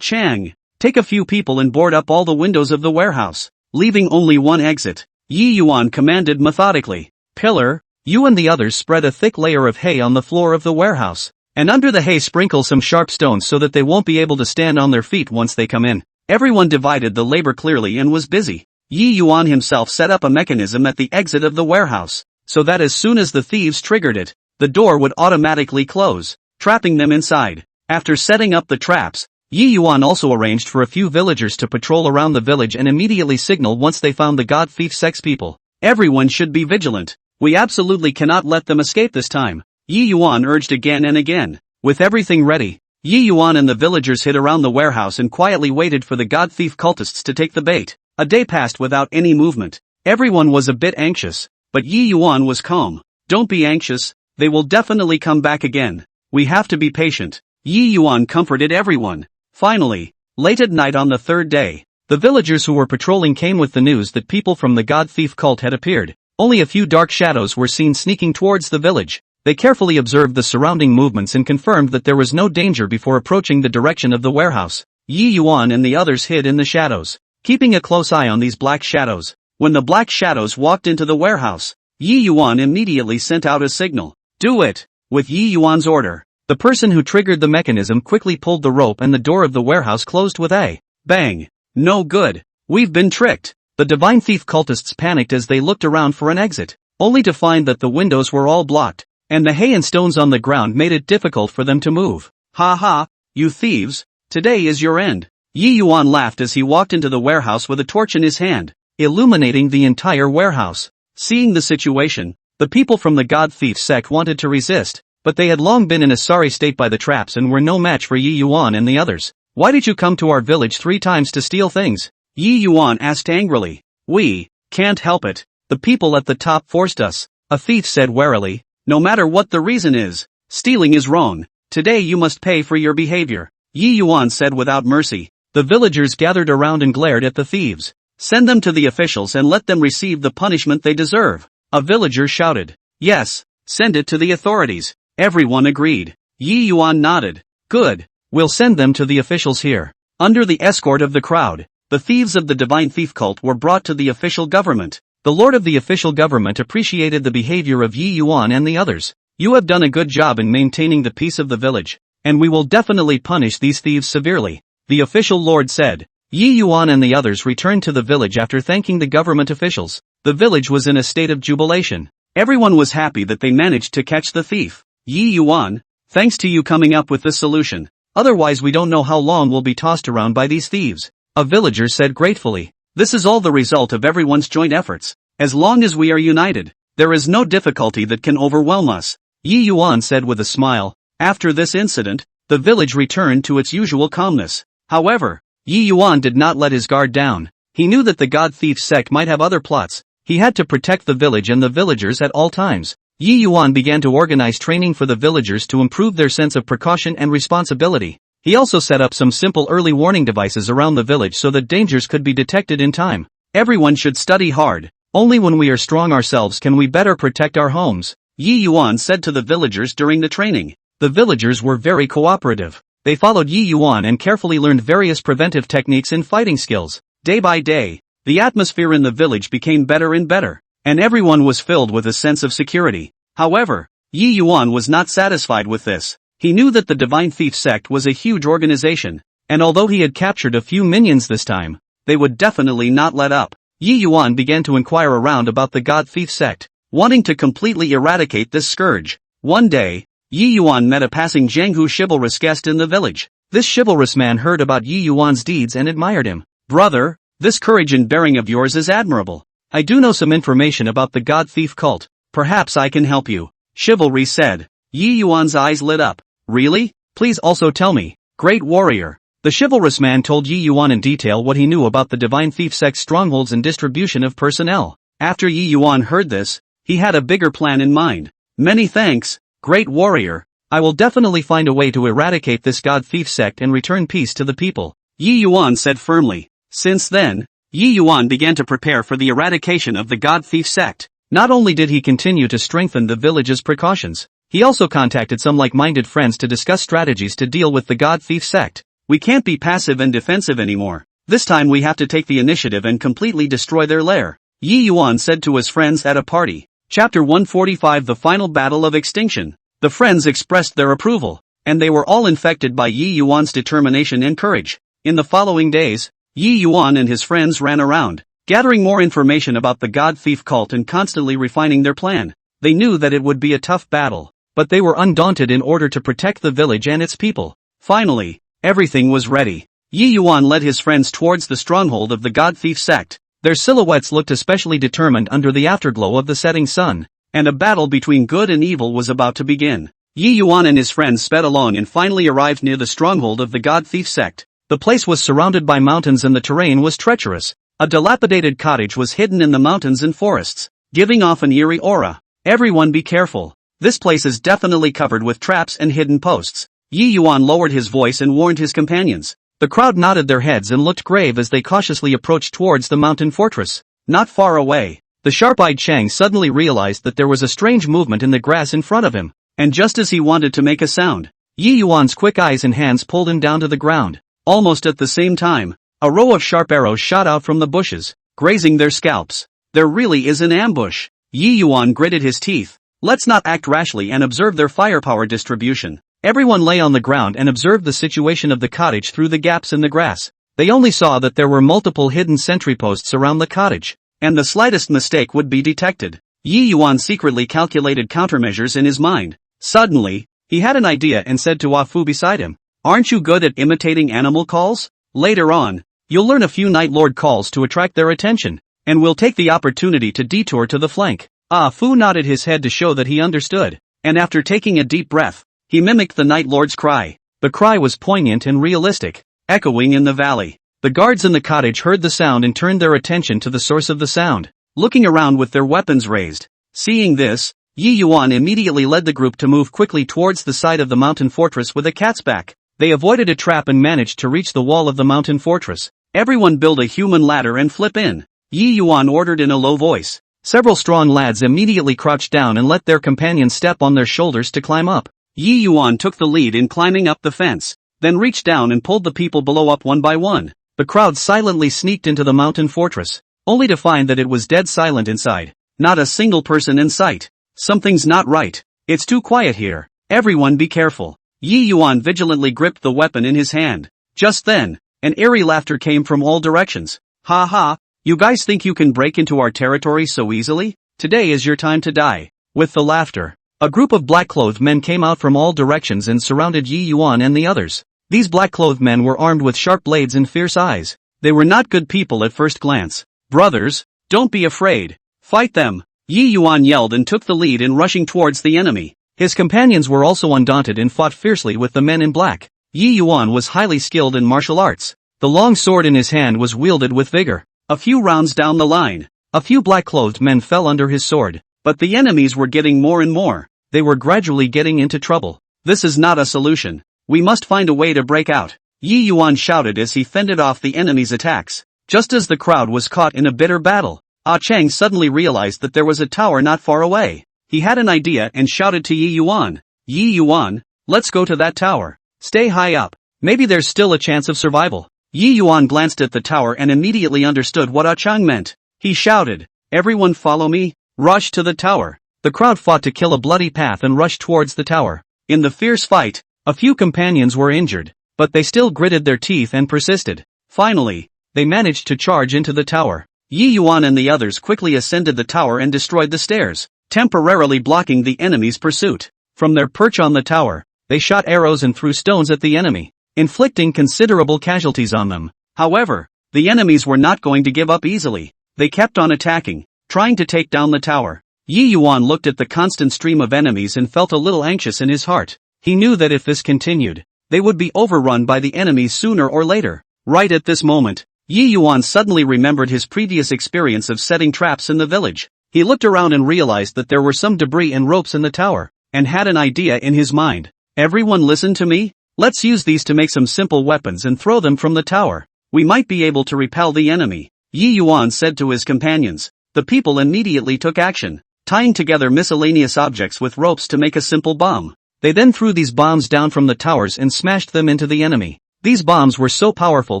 [SPEAKER 1] Chang, take a few people and board up all the windows of the warehouse, leaving only one exit. Yi Yuan commanded methodically. Pillar, you and the others spread a thick layer of hay on the floor of the warehouse, and under the hay sprinkle some sharp stones so that they won't be able to stand on their feet once they come in. Everyone divided the labor clearly and was busy. Yi Yuan himself set up a mechanism at the exit of the warehouse, so that as soon as the thieves triggered it, the door would automatically close, trapping them inside. After setting up the traps, Yi Yuan also arranged for a few villagers to patrol around the village and immediately signal once they found the god thief sex people. Everyone should be vigilant. We absolutely cannot let them escape this time, Yi Yuan urged again and again. With everything ready, Yi Yuan and the villagers hid around the warehouse and quietly waited for the god thief cultists to take the bait. A day passed without any movement. Everyone was a bit anxious, but Yi Yuan was calm. Don't be anxious, they will definitely come back again. We have to be patient. Yi Yuan comforted everyone. Finally, late at night on the third day, the villagers who were patrolling came with the news that people from the god thief cult had appeared. Only a few dark shadows were seen sneaking towards the village. They carefully observed the surrounding movements and confirmed that there was no danger before approaching the direction of the warehouse. Yi Yuan and the others hid in the shadows, keeping a close eye on these black shadows. When the black shadows walked into the warehouse, Yi Yuan immediately sent out a signal. Do it! With Yi Yuan's order, the person who triggered the mechanism quickly pulled the rope and the door of the warehouse closed with a bang. No good. We've been tricked. The divine thief cultists panicked as they looked around for an exit, only to find that the windows were all blocked, and the hay and stones on the ground made it difficult for them to move. Ha ha, you thieves, today is your end. Yi Yuan laughed as he walked into the warehouse with a torch in his hand, illuminating the entire warehouse. Seeing the situation, the people from the god thief sect wanted to resist, but they had long been in a sorry state by the traps and were no match for Yi Yuan and the others. Why did you come to our village 3 times to steal things? Yi Yuan asked angrily. We can't help it. The people at the top forced us, a thief said warily. No matter what the reason is, stealing is wrong. Today you must pay for your behavior, Yi Yuan said without mercy. The villagers gathered around and glared at the thieves. Send them to the officials and let them receive the punishment they deserve. A villager shouted. Yes, send it to the authorities. Everyone agreed. Yi Yuan nodded. Good, we'll send them to the officials here. Under the escort of the crowd, the thieves of the divine thief cult were brought to the official government. The lord of the official government appreciated the behavior of Yi Yuan and the others. You have done a good job in maintaining the peace of the village, and we will definitely punish these thieves severely, the official lord said. Yi Yuan and the others returned to the village after thanking the government officials. The village was in a state of jubilation. Everyone was happy that they managed to catch the thief. Yi Yuan, thanks to you coming up with this solution. Otherwise we don't know how long we'll be tossed around by these thieves, a villager said gratefully. This is all the result of everyone's joint efforts. As long as we are united, there is no difficulty that can overwhelm us, Yi Yuan said with a smile. After this incident, the village returned to its usual calmness. However, Yi Yuan did not let his guard down. He knew that the god thief sect might have other plots. He had to protect the village and the villagers at all times. Yi Yuan began to organize training for the villagers to improve their sense of precaution and responsibility. He also set up some simple early warning devices around the village so that dangers could be detected in time. Everyone should study hard. Only when we are strong ourselves can we better protect our homes, Yi Yuan said to the villagers during the training. The villagers were very cooperative. They followed Yi Yuan and carefully learned various preventive techniques and fighting skills. Day by day, the atmosphere in the village became better and better, and everyone was filled with a sense of security. However, Yi Yuan was not satisfied with this. He knew that the Divine Thief sect was a huge organization, and although he had captured a few minions this time, they would definitely not let up. Yi Yuan began to inquire around about the God Thief sect, wanting to completely eradicate this scourge. One day, Yi Yuan met a passing Zhang Hu chivalrous guest in the village. This chivalrous man heard about Yi Yuan's deeds and admired him. Brother, this courage and bearing of yours is admirable. I do know some information about the God Thief cult. Perhaps I can help you, Chivalry said. Yi Yuan's eyes lit up. Really? Please also tell me. Great warrior. The chivalrous man told Yi Yuan in detail what he knew about the Divine Thief sect's strongholds and distribution of personnel. After Yi Yuan heard this, he had a bigger plan in mind. Many thanks, great warrior. I will definitely find a way to eradicate this God Thief sect and return peace to the people, Yi Yuan said firmly. Since then, Yi Yuan began to prepare for the eradication of the God Thief sect. Not only did he continue to strengthen the village's precautions, he also contacted some like-minded friends to discuss strategies to deal with the God Thief sect. We can't be passive and defensive anymore. This time we have to take the initiative and completely destroy their lair, Yi Yuan said to his friends at a party. Chapter 145 The Final Battle of Extinction. The friends expressed their approval, and they were all infected by Yi Yuan's determination and courage. In the following days, Yi Yuan and his friends ran around, gathering more information about the God Thief cult and constantly refining their plan. They knew that it would be a tough battle, but they were undaunted in order to protect the village and its people. Finally, Everything was ready. Yi Yuan led his friends towards the stronghold of the God Thief sect. Their silhouettes looked especially determined under the afterglow of the setting sun, and a battle between good and evil was about to begin. Yi Yuan and his friends sped along and finally arrived near the stronghold of the God Thief sect. The place was surrounded by mountains and the terrain was treacherous. A dilapidated cottage was hidden in the mountains and forests, giving off an eerie aura. Everyone be careful. This place is definitely covered with traps and hidden posts. Yi Yuan lowered his voice and warned his companions. The crowd nodded their heads and looked grave as they cautiously approached towards the mountain fortress. Not far away, the sharp-eyed Chang suddenly realized that there was a strange movement in the grass in front of him, and just as he wanted to make a sound, Yi Yuan's quick eyes and hands pulled him down to the ground. Almost at the same time, a row of sharp arrows shot out from the bushes, grazing their scalps. There really is an ambush. Yi Yuan gritted his teeth. Let's not act rashly and observe their firepower distribution. Everyone lay on the ground and observed the situation of the cottage through the gaps in the grass. They only saw that there were multiple hidden sentry posts around the cottage, and the slightest mistake would be detected. Yi Yuan secretly calculated countermeasures in his mind. Suddenly, he had an idea and said to Wafu beside him, "Aren't you good at imitating animal calls? Later on, you'll learn a few Night Lord calls to attract their attention, and we'll take the opportunity to detour to the flank." Ah Fu nodded his head to show that he understood, and after taking a deep breath, he mimicked the Night Lord's cry. The cry was poignant and realistic, echoing in the valley. The guards in the cottage heard the sound and turned their attention to the source of the sound, looking around with their weapons raised. Seeing this, Yi Yuan immediately led the group to move quickly towards the side of the mountain fortress with a cat's back. They avoided a trap and managed to reach the wall of the mountain fortress. Everyone build a human ladder and flip in, Yi Yuan ordered in a low voice. Several strong lads immediately crouched down and let their companions step on their shoulders to climb up. Yi Yuan took the lead in climbing up the fence, then reached down and pulled the people below up one by one. The crowd silently sneaked into the mountain fortress, only to find that it was dead silent inside. Not a single person in sight. Something's not right. It's too quiet here. Everyone be careful. Yi Yuan vigilantly gripped the weapon in his hand. Just then, an eerie laughter came from all directions. Ha ha, you guys think you can break into our territory so easily? Today is your time to die. With the laughter, a group of black-clothed men came out from all directions and surrounded Yi Yuan and the others. These black-clothed men were armed with sharp blades and fierce eyes. They were not good people at first glance. Brothers, don't be afraid. Fight them. Yi Yuan yelled and took the lead in rushing towards the enemy. His companions were also undaunted and fought fiercely with the men in black. Yi Yuan was highly skilled in martial arts. The long sword in his hand was wielded with vigor. A few rounds down the line, a few black-clothed men fell under his sword, but the enemies were getting more and more. They were gradually getting into trouble. This is not a solution. We must find a way to break out, Yi Yuan shouted as he fended off the enemy's attacks. Just as the crowd was caught in a bitter battle, Ah Chang suddenly realized that there was a tower not far away. He had an idea and shouted to Yi Yuan, "Yi Yuan, let's go to that tower. Stay high up. Maybe there's still a chance of survival." Yi Yuan glanced at the tower and immediately understood what Ah Chang meant. He shouted, "Everyone follow me." Rush to the tower. The crowd fought to kill a bloody path and rushed towards the tower. In the fierce fight, a few companions were injured, but they still gritted their teeth and persisted. Finally, they managed to charge into the tower. Yi Yuan and the others quickly ascended the tower and destroyed the stairs, temporarily blocking the enemy's pursuit. From their perch on the tower, they shot arrows and threw stones at the enemy, inflicting considerable casualties on them. However, the enemies were not going to give up easily. They kept on attacking, trying to take down the tower. Yi Yuan looked at the constant stream of enemies and felt a little anxious in his heart. He knew that if this continued, they would be overrun by the enemies sooner or later. Right at this moment, Yi Yuan suddenly remembered his previous experience of setting traps in the village. He looked around and realized that there were some debris and ropes in the tower, and had an idea in his mind. "Everyone listen to me? Let's use these to make some simple weapons and throw them from the tower. We might be able to repel the enemy," Yi Yuan said to his companions. The people immediately took action, tying together miscellaneous objects with ropes to make a simple bomb. They then threw these bombs down from the towers and smashed them into the enemy. These bombs were so powerful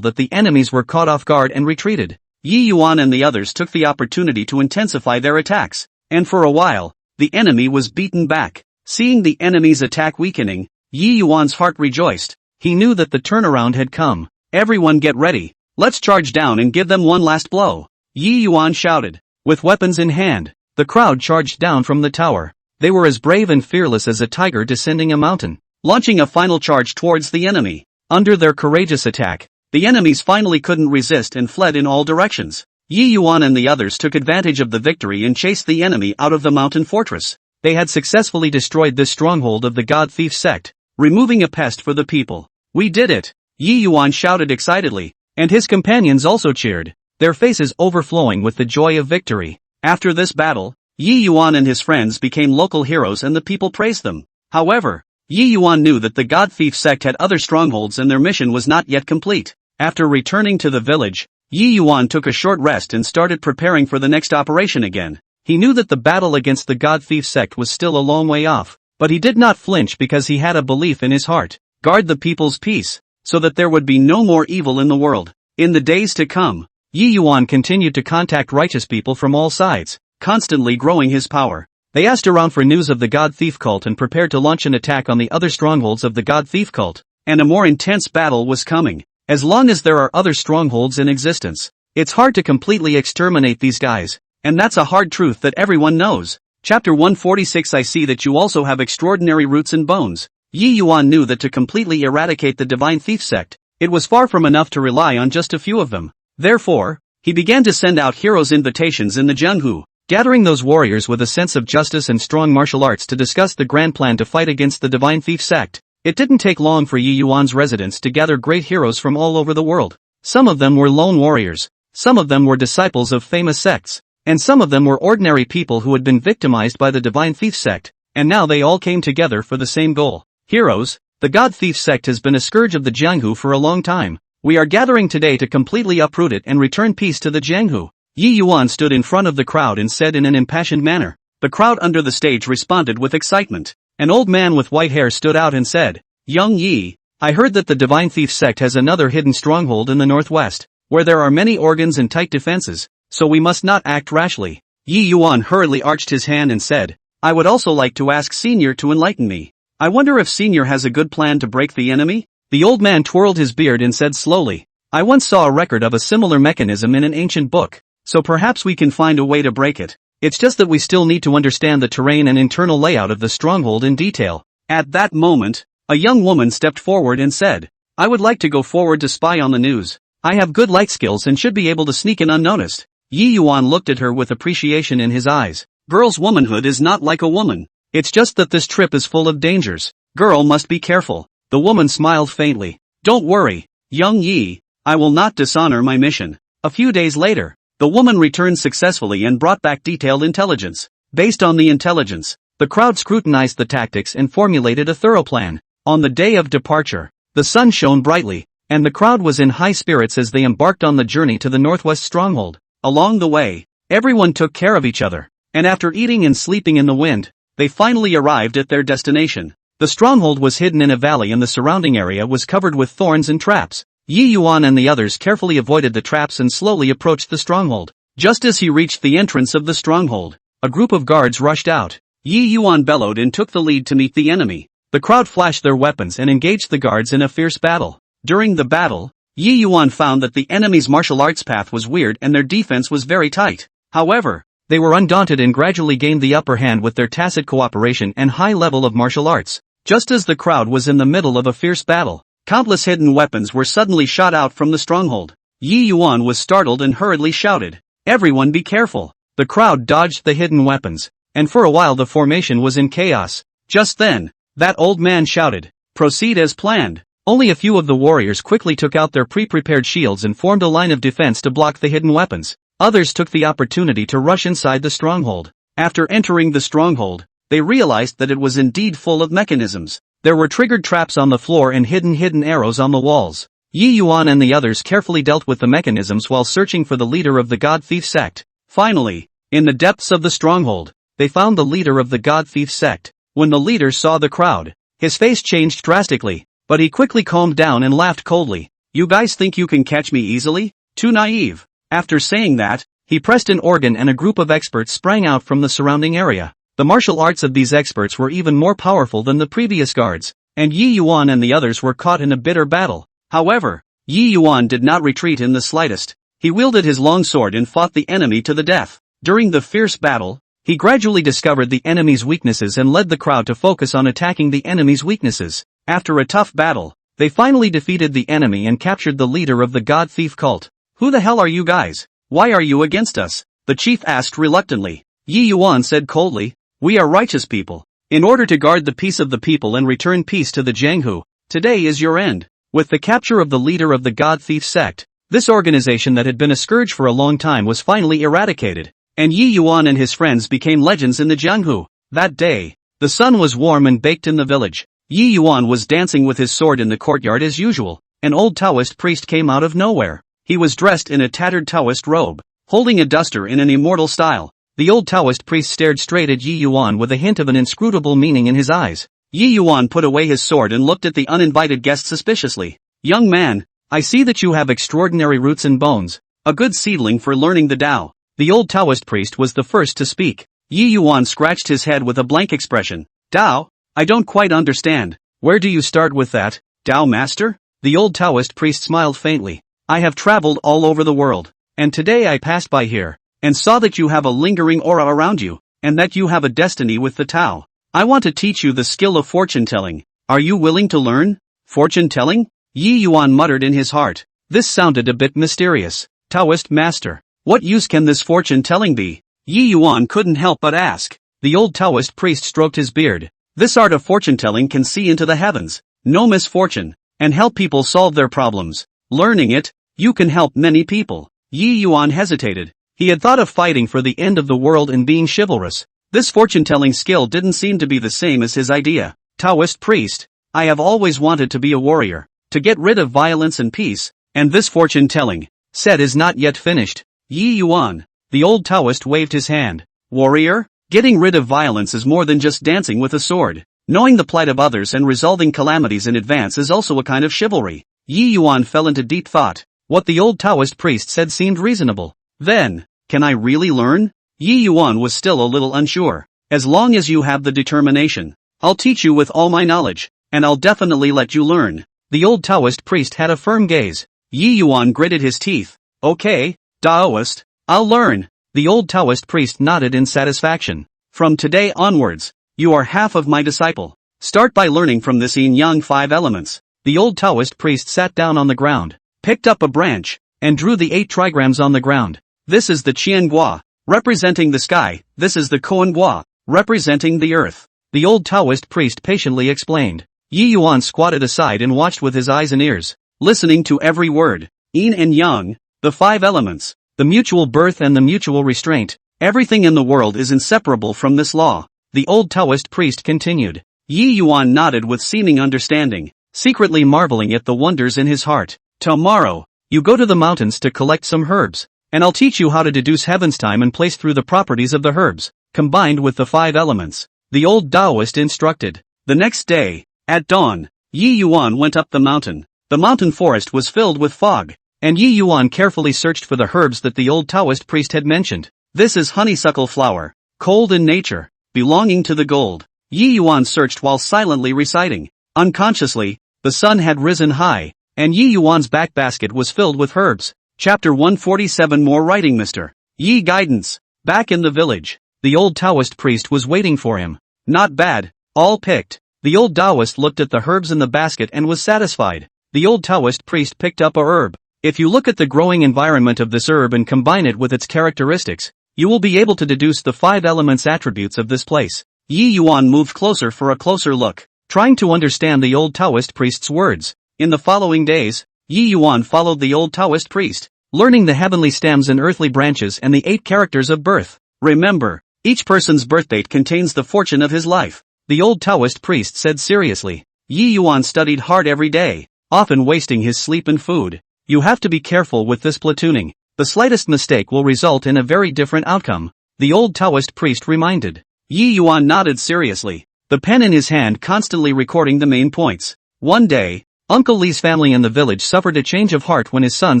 [SPEAKER 1] that the enemies were caught off guard and retreated. Yi Yuan and the others took the opportunity to intensify their attacks, and for a while, the enemy was beaten back. Seeing the enemy's attack weakening, Yi Yuan's heart rejoiced. He knew that the turnaround had come. "Everyone get ready. Let's charge down and give them one last blow," Yi Yuan shouted. With weapons in hand, the crowd charged down from the tower. They were as brave and fearless as a tiger descending a mountain, launching a final charge towards the enemy. Under their courageous attack, the enemies finally couldn't resist and fled in all directions. Yi Yuan and the others took advantage of the victory and chased the enemy out of the mountain fortress. They had successfully destroyed this stronghold of the God Thief sect, removing a pest for the people. "We did it!" Yi Yuan shouted excitedly, and his companions also cheered, their faces overflowing with the joy of victory. After this battle, Yi Yuan and his friends became local heroes and the people praised them. However, Yi Yuan knew that the God Thief sect had other strongholds and their mission was not yet complete. After returning to the village, Yi Yuan took a short rest and started preparing for the next operation again. He knew that the battle against the God Thief sect was still a long way off, but he did not flinch because he had a belief in his heart: guard the people's peace, so that there would be no more evil in the world. In the days to come, Yi Yuan continued to contact righteous people from all sides, constantly growing his power. They asked around for news of the God Thief cult and prepared to launch an attack on the other strongholds of the God Thief cult, and a more intense battle was coming. As long as there are other strongholds in existence, it's hard to completely exterminate these guys, and that's a hard truth that everyone knows. Chapter 146. I see that you also have extraordinary roots and bones. Yi Yuan knew that to completely eradicate the Divine Thief sect, it was far from enough to rely on just a few of them. Therefore, he began to send out heroes' invitations in the Zhanghu, gathering those warriors with a sense of justice and strong martial arts to discuss the grand plan to fight against the Divine Thief sect. It didn't take long for Yi Yuan's residents to gather great heroes from all over the world. Some of them were lone warriors, some of them were disciples of famous sects, and some of them were ordinary people who had been victimized by the Divine Thief sect, and now they all came together for the same goal. Heroes, the God Thief sect has been a scourge of the Jianghu for a long time. We are gathering today to completely uproot it and return peace to the Jianghu. Yi Yuan stood in front of the crowd and said in an impassioned manner. The crowd under the stage responded with excitement. An old man with white hair stood out and said, "Young Yi, I heard that the Divine Thief sect has another hidden stronghold in the northwest, where there are many organs and tight defenses, so we must not act rashly." Yi Yuan hurriedly arched his hand and said, "I would also like to ask Senior to enlighten me. I wonder if Senior has a good plan to break the enemy?" The old man twirled his beard and said slowly, "I once saw a record of a similar mechanism in an ancient book, so perhaps we can find a way to break it. It's just that we still need to understand the terrain and internal layout of the stronghold in detail." At that moment, a young woman stepped forward and said, "I would like to go forward to spy on the news. I have good light skills and should be able to sneak in unnoticed." Yi Yuan looked at her with appreciation in his eyes. "Girl's womanhood is not like a woman. It's just that this trip is full of dangers. Girl must be careful." The woman smiled faintly. "Don't worry, young Yi, I will not dishonor my mission." A few days later, the woman returned successfully and brought back detailed intelligence. Based on the intelligence, the crowd scrutinized the tactics and formulated a thorough plan. On the day of departure, the sun shone brightly, and the crowd was in high spirits as they embarked on the journey to the northwest stronghold. Along the way, everyone took care of each other, and after eating and sleeping in the wind, they finally arrived at their destination. The stronghold was hidden in a valley and the surrounding area was covered with thorns and traps. Yi Yuan and the others carefully avoided the traps and slowly approached the stronghold. Just as he reached the entrance of the stronghold, a group of guards rushed out. Yi Yuan bellowed and took the lead to meet the enemy. The crowd flashed their weapons and engaged the guards in a fierce battle. During the battle, Yi Yuan found that the enemy's martial arts path was weird and their defense was very tight. However, they were undaunted and gradually gained the upper hand with their tacit cooperation and high level of martial arts. Just as the crowd was in the middle of a fierce battle, countless hidden weapons were suddenly shot out from the stronghold. Yi Yuan was startled and hurriedly shouted, "Everyone be careful!" The crowd dodged the hidden weapons, and for a while the formation was in chaos. Just then, that old man shouted, "Proceed as planned." Only a few of the warriors quickly took out their pre-prepared shields and formed a line of defense to block the hidden weapons. Others took the opportunity to rush inside the stronghold. After entering the stronghold, they realized that it was indeed full of mechanisms. There were triggered traps on the floor and hidden arrows on the walls. Yi Yuan and the others carefully dealt with the mechanisms while searching for the leader of the God Thief sect. Finally, in the depths of the stronghold, they found the leader of the God Thief sect. When the leader saw the crowd, his face changed drastically, but he quickly calmed down and laughed coldly. "You guys think you can catch me easily? Too naive." After saying that, he pressed an organ and a group of experts sprang out from the surrounding area. The martial arts of these experts were even more powerful than the previous guards, and Yi Yuan and the others were caught in a bitter battle. However, Yi Yuan did not retreat in the slightest. He wielded his long sword and fought the enemy to the death. During the fierce battle, he gradually discovered the enemy's weaknesses and led the crowd to focus on attacking the enemy's weaknesses. After a tough battle, They finally defeated the enemy and captured the leader of the god thief cult. Who the hell are you guys? Why are you against us? The chief asked reluctantly. Yi Yuan said coldly, we are righteous people. In order to guard the peace of the people and return peace to the Jianghu, today is your end. With the capture of the leader of the god thief sect, this organization that had been a scourge for a long time was finally eradicated, and Yi Yuan and his friends became legends in the Jianghu. That day, the sun was warm and baked in the village. Yi Yuan was dancing with his sword in the courtyard as usual. An old Taoist priest came out of nowhere. He was dressed in a tattered Taoist robe, holding a duster in an immortal style. The old Taoist priest stared straight at Yi Yuan with a hint of an inscrutable meaning in his eyes. Yi Yuan put away his sword and looked at the uninvited guest suspiciously. Young man, I see that you have extraordinary roots and bones, a good seedling for learning the Tao. The old Taoist priest was the first to speak. Yi Yuan scratched his head with a blank expression. Tao? I don't quite understand. Where do you start with that, Tao master? The old Taoist priest smiled faintly. I have traveled all over the world, and today I passed by here, and saw that you have a lingering aura around you, and that you have a destiny with the Tao. I want to teach you the skill of fortune-telling. Are you willing to learn? Fortune-telling? Yi Yuan muttered in his heart. This sounded a bit mysterious. Taoist master, what use can this fortune-telling be? Yi Yuan couldn't help but ask. The old Taoist priest stroked his beard. This art of fortune-telling can see into the heavens, know misfortune, and help people solve their problems. Learning it, you can help many people. Yi Yuan hesitated. He had thought of fighting for the end of the world and being chivalrous. This fortune-telling skill didn't seem to be the same as his idea. Taoist priest, I have always wanted to be a warrior, to get rid of violence and peace, and this fortune-telling, said is not yet finished. Yi Yuan, the old Taoist waved his hand. Warrior? Getting rid of violence is more than just dancing with a sword. Knowing the plight of others and resolving calamities in advance is also a kind of chivalry. Yi Yuan fell into deep thought. What the old Taoist priest said seemed reasonable. Then, can I really learn? Yi Yuan was still a little unsure. As long as you have the determination, I'll teach you with all my knowledge, and I'll definitely let you learn. The old Taoist priest had a firm gaze. Yi Yuan gritted his teeth. Okay, Taoist, I'll learn. The old Taoist priest nodded in satisfaction. From today onwards, you are half of my disciple. Start by learning from this yin-yang 5 elements. The old Taoist priest sat down on the ground, picked up a branch, and drew the 8 trigrams on the ground. This is the Qiangua, representing the sky. This is the Koangua, representing the earth. The old Taoist priest patiently explained. Yi Yuan squatted aside and watched with his eyes and ears, listening to every word. Yin and yang, the 5 elements, the mutual birth and the mutual restraint. Everything in the world is inseparable from this law. The old Taoist priest continued. Yi Yuan nodded with seeming understanding, secretly marveling at the wonders in his heart. Tomorrow, you go to the mountains to collect some herbs, and I'll teach you how to deduce heaven's time and place through the properties of the herbs, combined with the 5 elements. The old Taoist instructed. The next day, at dawn, Yi Yuan went up the mountain. The mountain forest was filled with fog, and Yi Yuan carefully searched for the herbs that the old Taoist priest had mentioned. This is honeysuckle flower, cold in nature, belonging to the gold. Yi Yuan searched while silently reciting. Unconsciously, the sun had risen high, and Yi Yuan's back basket was filled with herbs. Chapter 147. More writing. Mr. Yi guidance. Back in the village, the old Taoist priest was waiting for him. Not bad, all picked. The old Taoist looked at the herbs in the basket and was satisfied. The old Taoist priest picked up a herb. If you look at the growing environment of this herb and combine it with its characteristics, you will be able to deduce the 5 elements attributes of this place. Yi Yuan moved closer for a closer look, trying to understand the old Taoist priest's words. In the following days, Yi Yuan followed the old Taoist priest, learning the heavenly stems and earthly branches and the 8 characters of birth. Remember, each person's birthdate contains the fortune of his life, the old Taoist priest said seriously. Yi Yuan studied hard every day, often wasting his sleep and food. You have to be careful with this platooning. The slightest mistake will result in a very different outcome, the old Taoist priest reminded. Yi Yuan nodded seriously, the pen in his hand constantly recording the main points. One day, Uncle Li's family in the village suffered a change of heart when his son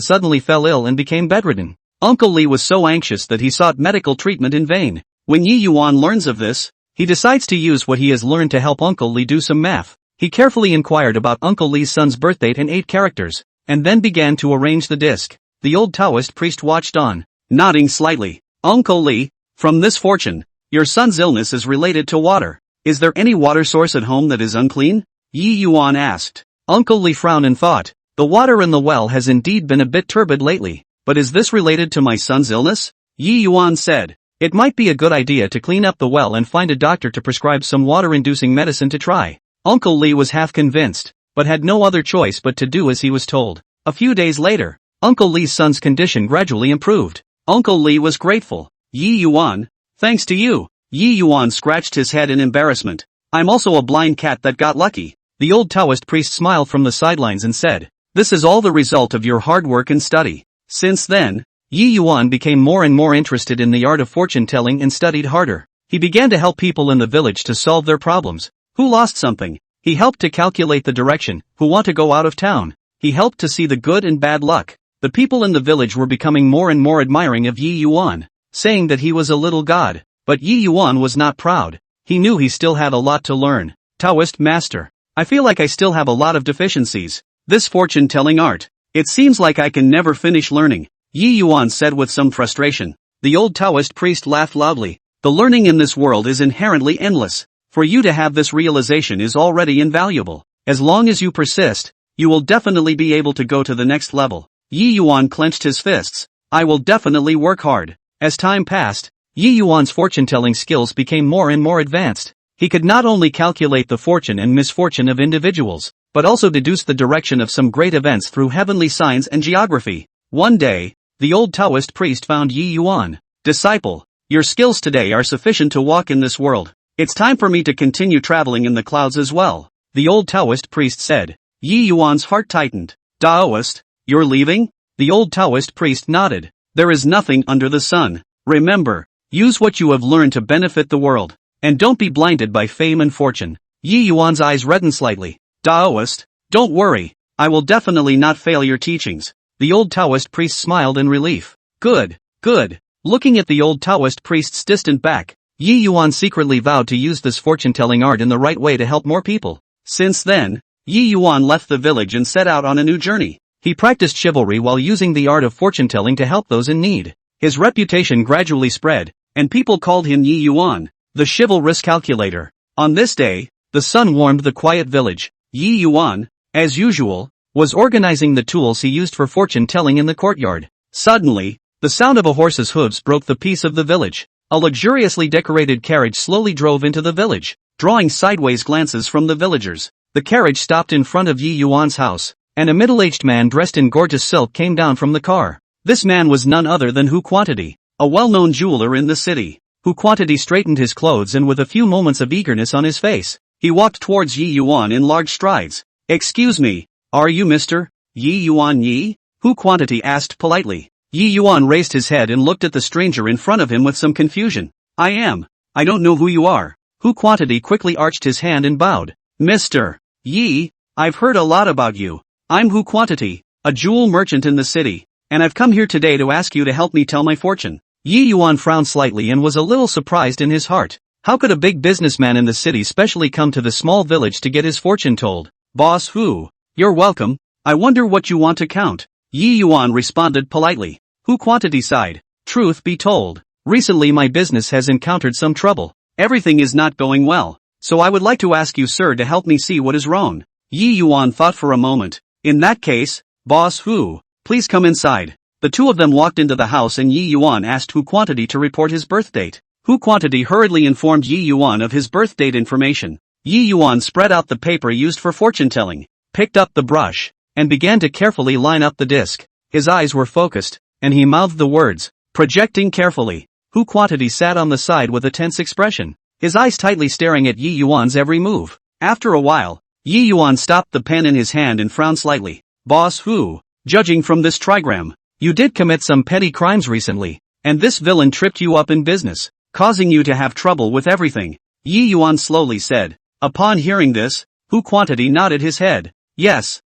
[SPEAKER 1] suddenly fell ill and became bedridden. Uncle Li was so anxious that he sought medical treatment in vain. When Yi Yuan learns of this, he decides to use what he has learned to help Uncle Li do some math. He carefully inquired about Uncle Li's son's birthdate and 8 characters, and then began to arrange the disc. The old Taoist priest watched on, nodding slightly. Uncle Li, from this fortune, your son's illness is related to water. Is there any water source at home that is unclean? Yi Yuan asked. Uncle Li frowned and thought, the water in the well has indeed been a bit turbid lately, but is this related to my son's illness? Yi Yuan said, it might be a good idea to clean up the well and find a doctor to prescribe some water-inducing medicine to try. Uncle Li was half convinced, but had no other choice but to do as he was told. A few days later, Uncle Li's son's condition gradually improved. Uncle Li was grateful. Yi Yuan, thanks to you. Yi Yuan scratched his head in embarrassment. I'm also a blind cat that got lucky. The old Taoist priest smiled from the sidelines and said, this is all the result of your hard work and study. Since then, Yi Yuan became more and more interested in the art of fortune-telling and studied harder. He began to help people in the village to solve their problems. Who lost something? He helped to calculate the direction. Who want to go out of town? He helped to see the good and bad luck. The people in the village were becoming more and more admiring of Yi Yuan, saying that he was a little god. But Yi Yuan was not proud. He knew he still had a lot to learn. Taoist master. I feel like I still have a lot of deficiencies. This fortune-telling art. It seems like I can never finish learning. Yi Yuan said with some frustration. The old Taoist priest laughed loudly. The learning in this world is inherently endless. For you to have this realization is already invaluable. As long as you persist, you will definitely be able to go to the next level. Yi Yuan clenched his fists. I will definitely work hard. As time passed, Yi Yuan's fortune-telling skills became more and more advanced. He could not only calculate the fortune and misfortune of individuals, but also deduce the direction of some great events through heavenly signs and geography. One day, the old Taoist priest found Yi Yuan. Disciple, your skills today are sufficient to walk in this world. It's time for me to continue traveling in the clouds as well. The old Taoist priest said. Yi Yuan's heart tightened. Taoist, you're leaving? The old Taoist priest nodded. There is nothing under the sun. Remember, use what you have learned to benefit the world. And don't be blinded by fame and fortune. Yi Yuan's eyes reddened slightly. Taoist, don't worry. I will definitely not fail your teachings. The old Taoist priest smiled in relief. Good, good. Looking at the old Taoist priest's distant back, Yi Yuan secretly vowed to use this fortune-telling art in the right way to help more people. Since then, Yi Yuan left the village and set out on a new journey. He practiced chivalry while using the art of fortune-telling to help those in need. His reputation gradually spread, and people called him Yi Yuan, the chivalrous calculator. On this day, the sun warmed the quiet village. Yi Yuan, as usual, was organizing the tools he used for fortune-telling in the courtyard. Suddenly, the sound of a horse's hooves broke the peace of the village. A luxuriously decorated carriage slowly drove into the village, drawing sideways glances from the villagers. The carriage stopped in front of Yi Yuan's house, and a middle-aged man dressed in gorgeous silk came down from the car. This man was none other than Hu Quantity, a well-known jeweler in the city. Hu Quantity straightened his clothes and with a few moments of eagerness on his face, he walked towards Yi Yuan in large strides. Excuse me, are you Mr. Yi Yuan Yi? Hu Quantity asked politely. Yi Yuan raised his head and looked at the stranger in front of him with some confusion. I am. I don't know who you are. Hu Quantity quickly arched his hand and bowed. Mr. Yi, I've heard a lot about you. I'm Hu Quantity, a jewel merchant in the city, and I've come here today to ask you to help me tell my fortune. Yi Yuan frowned slightly and was a little surprised in his heart. How could a big businessman in the city specially come to the small village to get his fortune told? Boss Hu, you're welcome. I wonder what you want to count. Yi Yuan responded politely. Hu Quantity sighed. Truth be told, recently my business has encountered some trouble. Everything is not going well, so I would like to ask you sir to help me see what is wrong. Yi Yuan thought for a moment. In that case, Boss Hu, please come inside. The two of them walked into the house and Yi Yuan asked Hu Quantity to report his birth date. Hu Quantity hurriedly informed Yi Yuan of his birth date information. Yi Yuan spread out the paper used for fortune-telling, picked up the brush, and began to carefully line up the disc. His eyes were focused, and he mouthed the words, projecting carefully. Hu Quantity sat on the side with a tense expression, his eyes tightly staring at Yi Yuan's every move. After a while, Yi Yuan stopped the pen in his hand and frowned slightly. Boss Hu, judging from this trigram, you did commit some petty crimes recently, and this villain tripped you up in business, causing you to have trouble with everything. Yi Yuan slowly said. Upon hearing this, Hu Quantity nodded his head. Yes,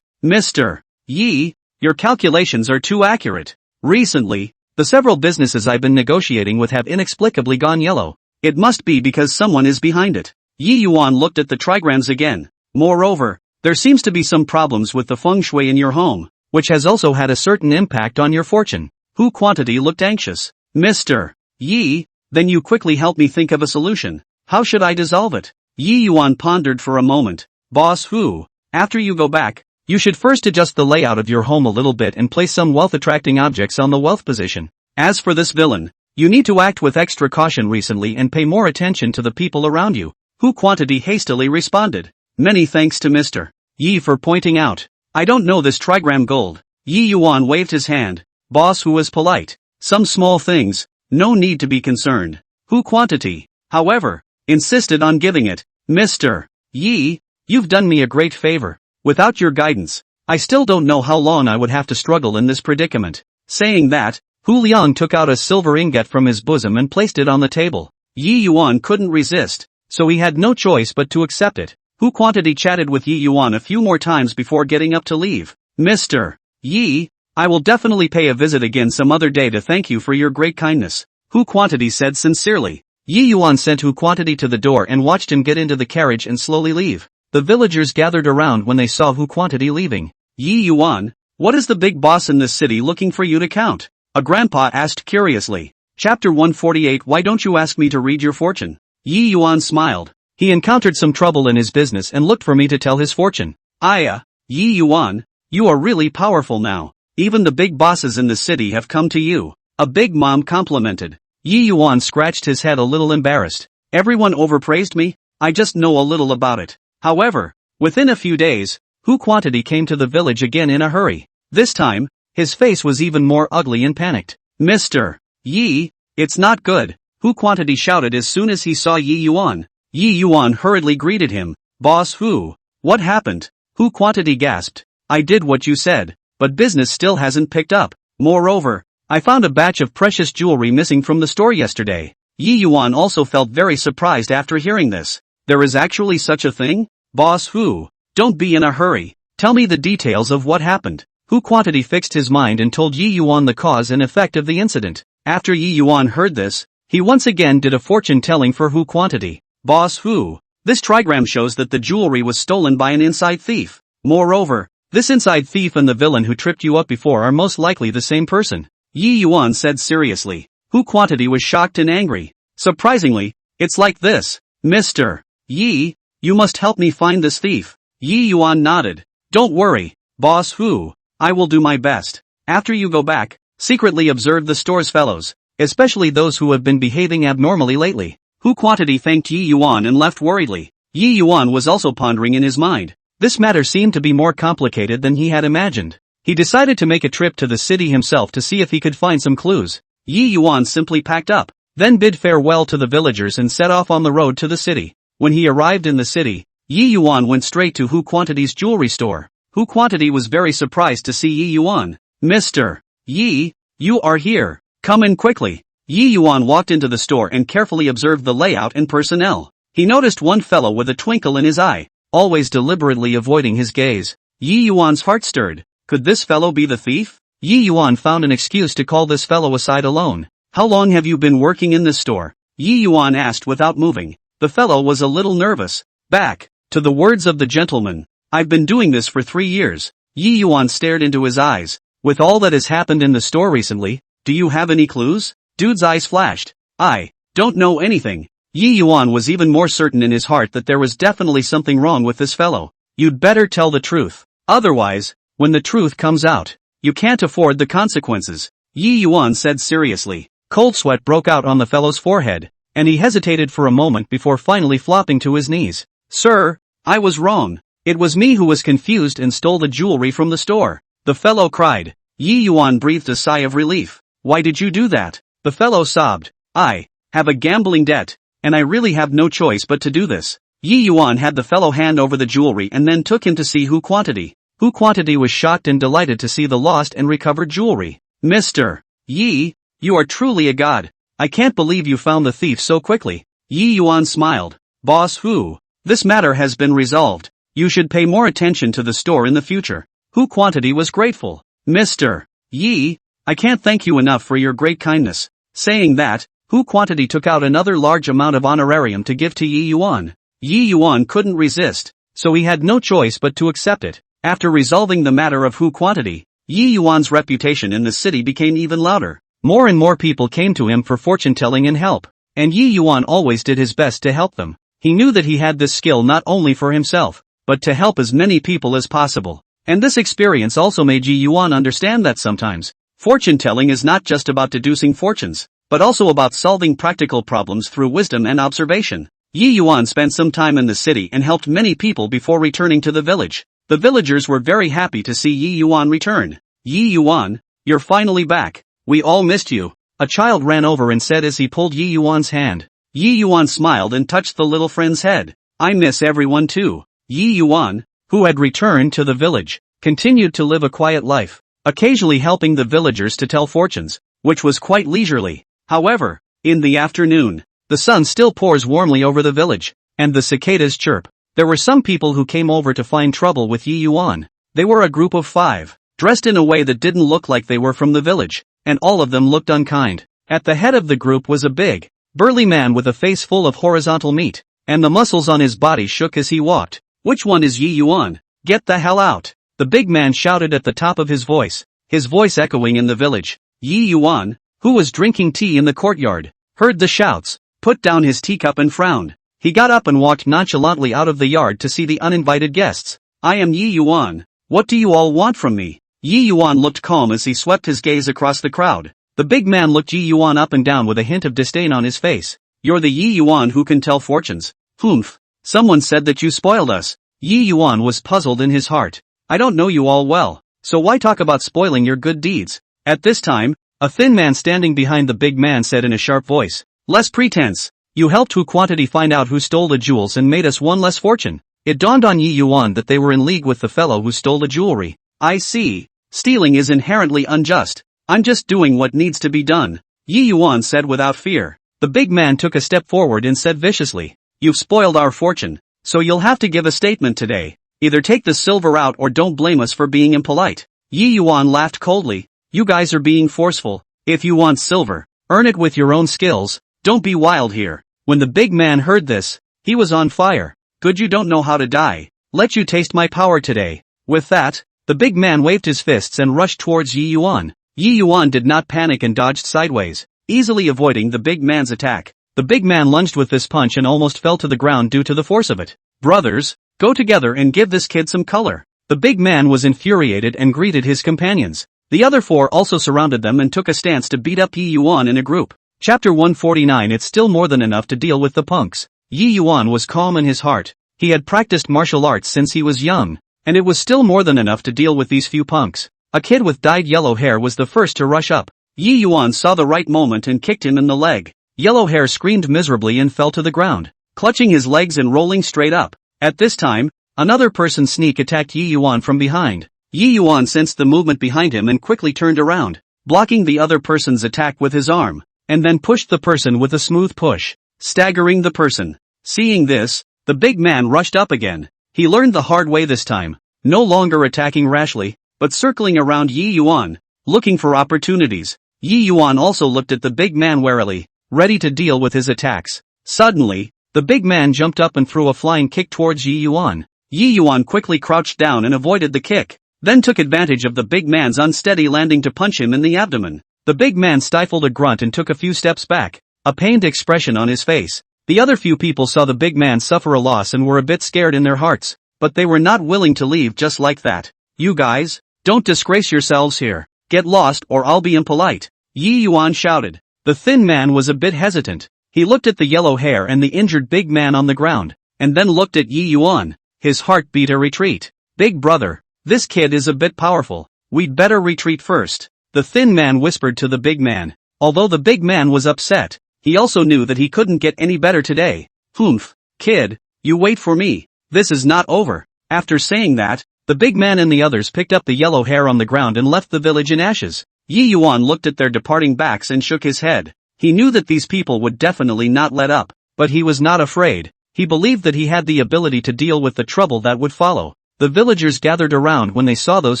[SPEAKER 1] Mr. Yi, your calculations are too accurate. Recently, the several businesses I've been negotiating with have inexplicably gone yellow. It must be because someone is behind it. Yi Yuan looked at the trigrams again. Moreover, there seems to be some problems with the feng shui in your home, which has also had a certain impact on your fortune. Hu Quantity looked anxious. Mr. Yi, then you quickly help me think of a solution. How should I dissolve it? Yi Yuan pondered for a moment. Boss Hu, After you go back, you should first adjust the layout of your home a little bit and place some wealth-attracting objects on the wealth position. As for this villain, you need to act with extra caution recently and pay more attention to the people around you. Who Quantity hastily responded. Many thanks to Mr. Yi for pointing out. I don't know this trigram gold. Yi Yuan waved his hand. Boss Who was polite. Some small things, no need to be concerned. Who Quantity, however, insisted on giving it. Mr. Yi, you've done me a great favor. Without your guidance, I still don't know how long I would have to struggle in this predicament. Saying that, Hu Liang took out a silver ingot from his bosom and placed it on the table. Yi Yuan couldn't resist, so he had no choice but to accept it. Hu Quantity chatted with Yi Yuan a few more times before getting up to leave. Mr. Yi, I will definitely pay a visit again some other day to thank you for your great kindness. Hu Quantity said sincerely. Yi Yuan sent Hu Quantity to the door and watched him get into the carriage and slowly leave. The villagers gathered around when they saw Hu Quantity leaving. Yi Yuan, what is the big boss in this city looking for you to count? A grandpa asked curiously. Chapter 148. Why don't you ask me to read your fortune? Yi Yuan smiled. He encountered some trouble in his business and looked for me to tell his fortune. Yi Yuan, you are really powerful now. Even the big bosses in the city have come to you. A big mom complimented. Yi Yuan scratched his head a little embarrassed. Everyone overpraised me? I just know a little about it. However, within a few days, Hu Quantity came to the village again in a hurry. This time, his face was even more ugly and panicked. Mr. Yi, it's not good, Hu Quantity shouted as soon as he saw Yi Yuan. Yi Yuan hurriedly greeted him. Boss Hu, what happened? Hu Quantity gasped. I did what you said, but business still hasn't picked up. Moreover, I found a batch of precious jewelry missing from the store yesterday. Yi Yuan also felt very surprised after hearing this. There is actually such a thing? Boss Hu, don't be in a hurry. Tell me the details of what happened. Hu Quantity fixed his mind and told Yi Yuan the cause and effect of the incident. After Yi Yuan heard this, he once again did a fortune-telling for Hu Quantity. Boss Hu, this trigram shows that the jewelry was stolen by an inside thief. Moreover, this inside thief and the villain who tripped you up before are most likely the same person. Yi Yuan said seriously. Hu Quantity was shocked and angry. Surprisingly, it's like this. Mr. Yi, you must help me find this thief. Yi Yuan nodded. Don't worry, Boss Hu. I will do my best. After you go back, secretly observe the store's fellows, especially those who have been behaving abnormally lately. Hu Quantity thanked Yi Yuan and left worriedly. Yi Yuan was also pondering in his mind. This matter seemed to be more complicated than he had imagined. He decided to make a trip to the city himself to see if he could find some clues. Yi Yuan simply packed up, then bid farewell to the villagers and set off on the road to the city. When he arrived in the city, Yi Yuan went straight to Hu Quantity's jewelry store. Hu Quantity was very surprised to see Yi Yuan. Mr. Yi, you are here. Come in quickly. Yi Yuan walked into the store and carefully observed the layout and personnel. He noticed one fellow with a twinkle in his eye, always deliberately avoiding his gaze. Yi Yuan's heart stirred. Could this fellow be the thief? Yi Yuan found an excuse to call this fellow aside alone. How long have you been working in this store? Yi Yuan asked without moving. The fellow was a little nervous. Back to the words of the gentleman. I've been doing this for 3 years. Yi Yuan stared into his eyes. With all that has happened in the store recently, do you have any clues? Dude's eyes flashed. I don't know anything. Yi Yuan was even more certain in his heart that there was definitely something wrong with this fellow. You'd better tell the truth. Otherwise, when the truth comes out, you can't afford the consequences. Yi Yuan said seriously. Cold sweat broke out on the fellow's forehead, and he hesitated for a moment before finally flopping to his knees. Sir, I was wrong. It was me who was confused and stole the jewelry from the store. The fellow cried. Yi Yuan breathed a sigh of relief. Why did you do that? The fellow sobbed. I have a gambling debt, and I really have no choice but to do this. Yi Yuan had the fellow hand over the jewelry and then took him to see Hu Quantity. Hu Quantity was shocked and delighted to see the lost and recovered jewelry. Mr. Yi, you are truly a god. I can't believe you found the thief so quickly. Yi Yuan smiled. Boss Hu, this matter has been resolved. You should pay more attention to the store in the future. Hu Quantity was grateful. Mr. Yi, I can't thank you enough for your great kindness. Saying that, Hu Quantity took out another large amount of honorarium to give to Yi Yuan. Yi Yuan couldn't resist, so he had no choice but to accept it. After resolving the matter of Hu Quantity, Yi Yuan's reputation in the city became even louder. More and more people came to him for fortune-telling and help, and Yi Yuan always did his best to help them. He knew that he had this skill not only for himself, but to help as many people as possible. And this experience also made Yi Yuan understand that sometimes, fortune-telling is not just about deducing fortunes, but also about solving practical problems through wisdom and observation. Yi Yuan spent some time in the city and helped many people before returning to the village. The villagers were very happy to see Yi Yuan return. Yi Yuan, you're finally back. We all missed you. A child ran over and said as he pulled Yi Yuan's hand. Yi Yuan smiled and touched the little friend's head. I miss everyone too. Yi Yuan, who had returned to the village, continued to live a quiet life, occasionally helping the villagers to tell fortunes, which was quite leisurely. However, in the afternoon, the sun still pours warmly over the village, and the cicadas chirp. There were some people who came over to find trouble with Yi Yuan. They were a group of 5, dressed in a way that didn't look like they were from the village, and all of them looked unkind. At the head of the group was a big, burly man with a face full of horizontal meat, and the muscles on his body shook as he walked. Which one is Yi Yuan? Get the hell out! The big man shouted at the top of his voice echoing in the village. Yi Yuan, who was drinking tea in the courtyard, heard the shouts, put down his teacup and frowned. He got up and walked nonchalantly out of the yard to see the uninvited guests. I am Yi Yuan. What do you all want from me? Yi Yuan looked calm as he swept his gaze across the crowd. The big man looked Yi Yuan up and down with a hint of disdain on his face. You're the Yi Yuan who can tell fortunes. Humph. Someone said that you spoiled us. Yi Yuan was puzzled in his heart. I don't know you all well, so why talk about spoiling your good deeds? At this time, a thin man standing behind the big man said in a sharp voice. Less pretense. You helped Hu Quantity find out who stole the jewels and made us one less fortune. It dawned on Yi Yuan that they were in league with the fellow who stole the jewelry. I see. Stealing is inherently unjust. I'm just doing what needs to be done, Yi Yuan said without fear. The big man took a step forward and said viciously. You've spoiled our fortune, so you'll have to give a statement today. Either take the silver out or don't blame us for being impolite. Yi Yuan laughed coldly. You guys are being forceful. If you want silver, earn it with your own skills. Don't be wild here. When the big man heard this, he was on fire. Good, you don't know how to die. Let you taste my power today. With that, the big man waved his fists and rushed towards Yi Yuan. Yi Yuan did not panic and dodged sideways, easily avoiding the big man's attack. The big man lunged with this punch and almost fell to the ground due to the force of it. Brothers, go together and give this kid some color. The big man was infuriated and greeted his companions. The other 4 also surrounded them and took a stance to beat up Yi Yuan in a group. Chapter 149. It's still more than enough to deal with the punks. Yi Yuan was calm in his heart. He had practiced martial arts since he was young, and it was still more than enough to deal with these few punks. A kid with dyed yellow hair was the first to rush up. Yi Yuan saw the right moment and kicked him in the leg. Yellow hair screamed miserably and fell to the ground, clutching his legs and rolling straight up. At this time, another person sneak attacked Yi Yuan from behind. Yi Yuan sensed the movement behind him and quickly turned around, blocking the other person's attack with his arm, and then pushed the person with a smooth push, staggering the person. Seeing this, the big man rushed up again. He learned the hard way this time, no longer attacking rashly, but circling around Yi Yuan, looking for opportunities. Yi Yuan also looked at the big man warily, ready to deal with his attacks. Suddenly, the big man jumped up and threw a flying kick towards Yi Yuan. Yi Yuan quickly crouched down and avoided the kick, then took advantage of the big man's unsteady landing to punch him in the abdomen. The big man stifled a grunt and took a few steps back, a pained expression on his face. The other few people saw the big man suffer a loss and were a bit scared in their hearts, but they were not willing to leave just like that. You guys, don't disgrace yourselves here. Get lost or I'll be impolite, Yi Yuan shouted. The thin man was a bit hesitant. He looked at the yellow hair and the injured big man on the ground, and then looked at Yi Yuan. His heart beat a retreat. Big brother, this kid is a bit powerful. We'd better retreat first, the thin man whispered to the big man. Although the big man was upset, he also knew that he couldn't get any better today. Humph, kid, you wait for me. This is not over. After saying that, the big man and the others picked up the yellow hair on the ground and left the village in ashes. Yi Yuan looked at their departing backs and shook his head. He knew that these people would definitely not let up, but he was not afraid. He believed that he had the ability to deal with the trouble that would follow. The villagers gathered around when they saw those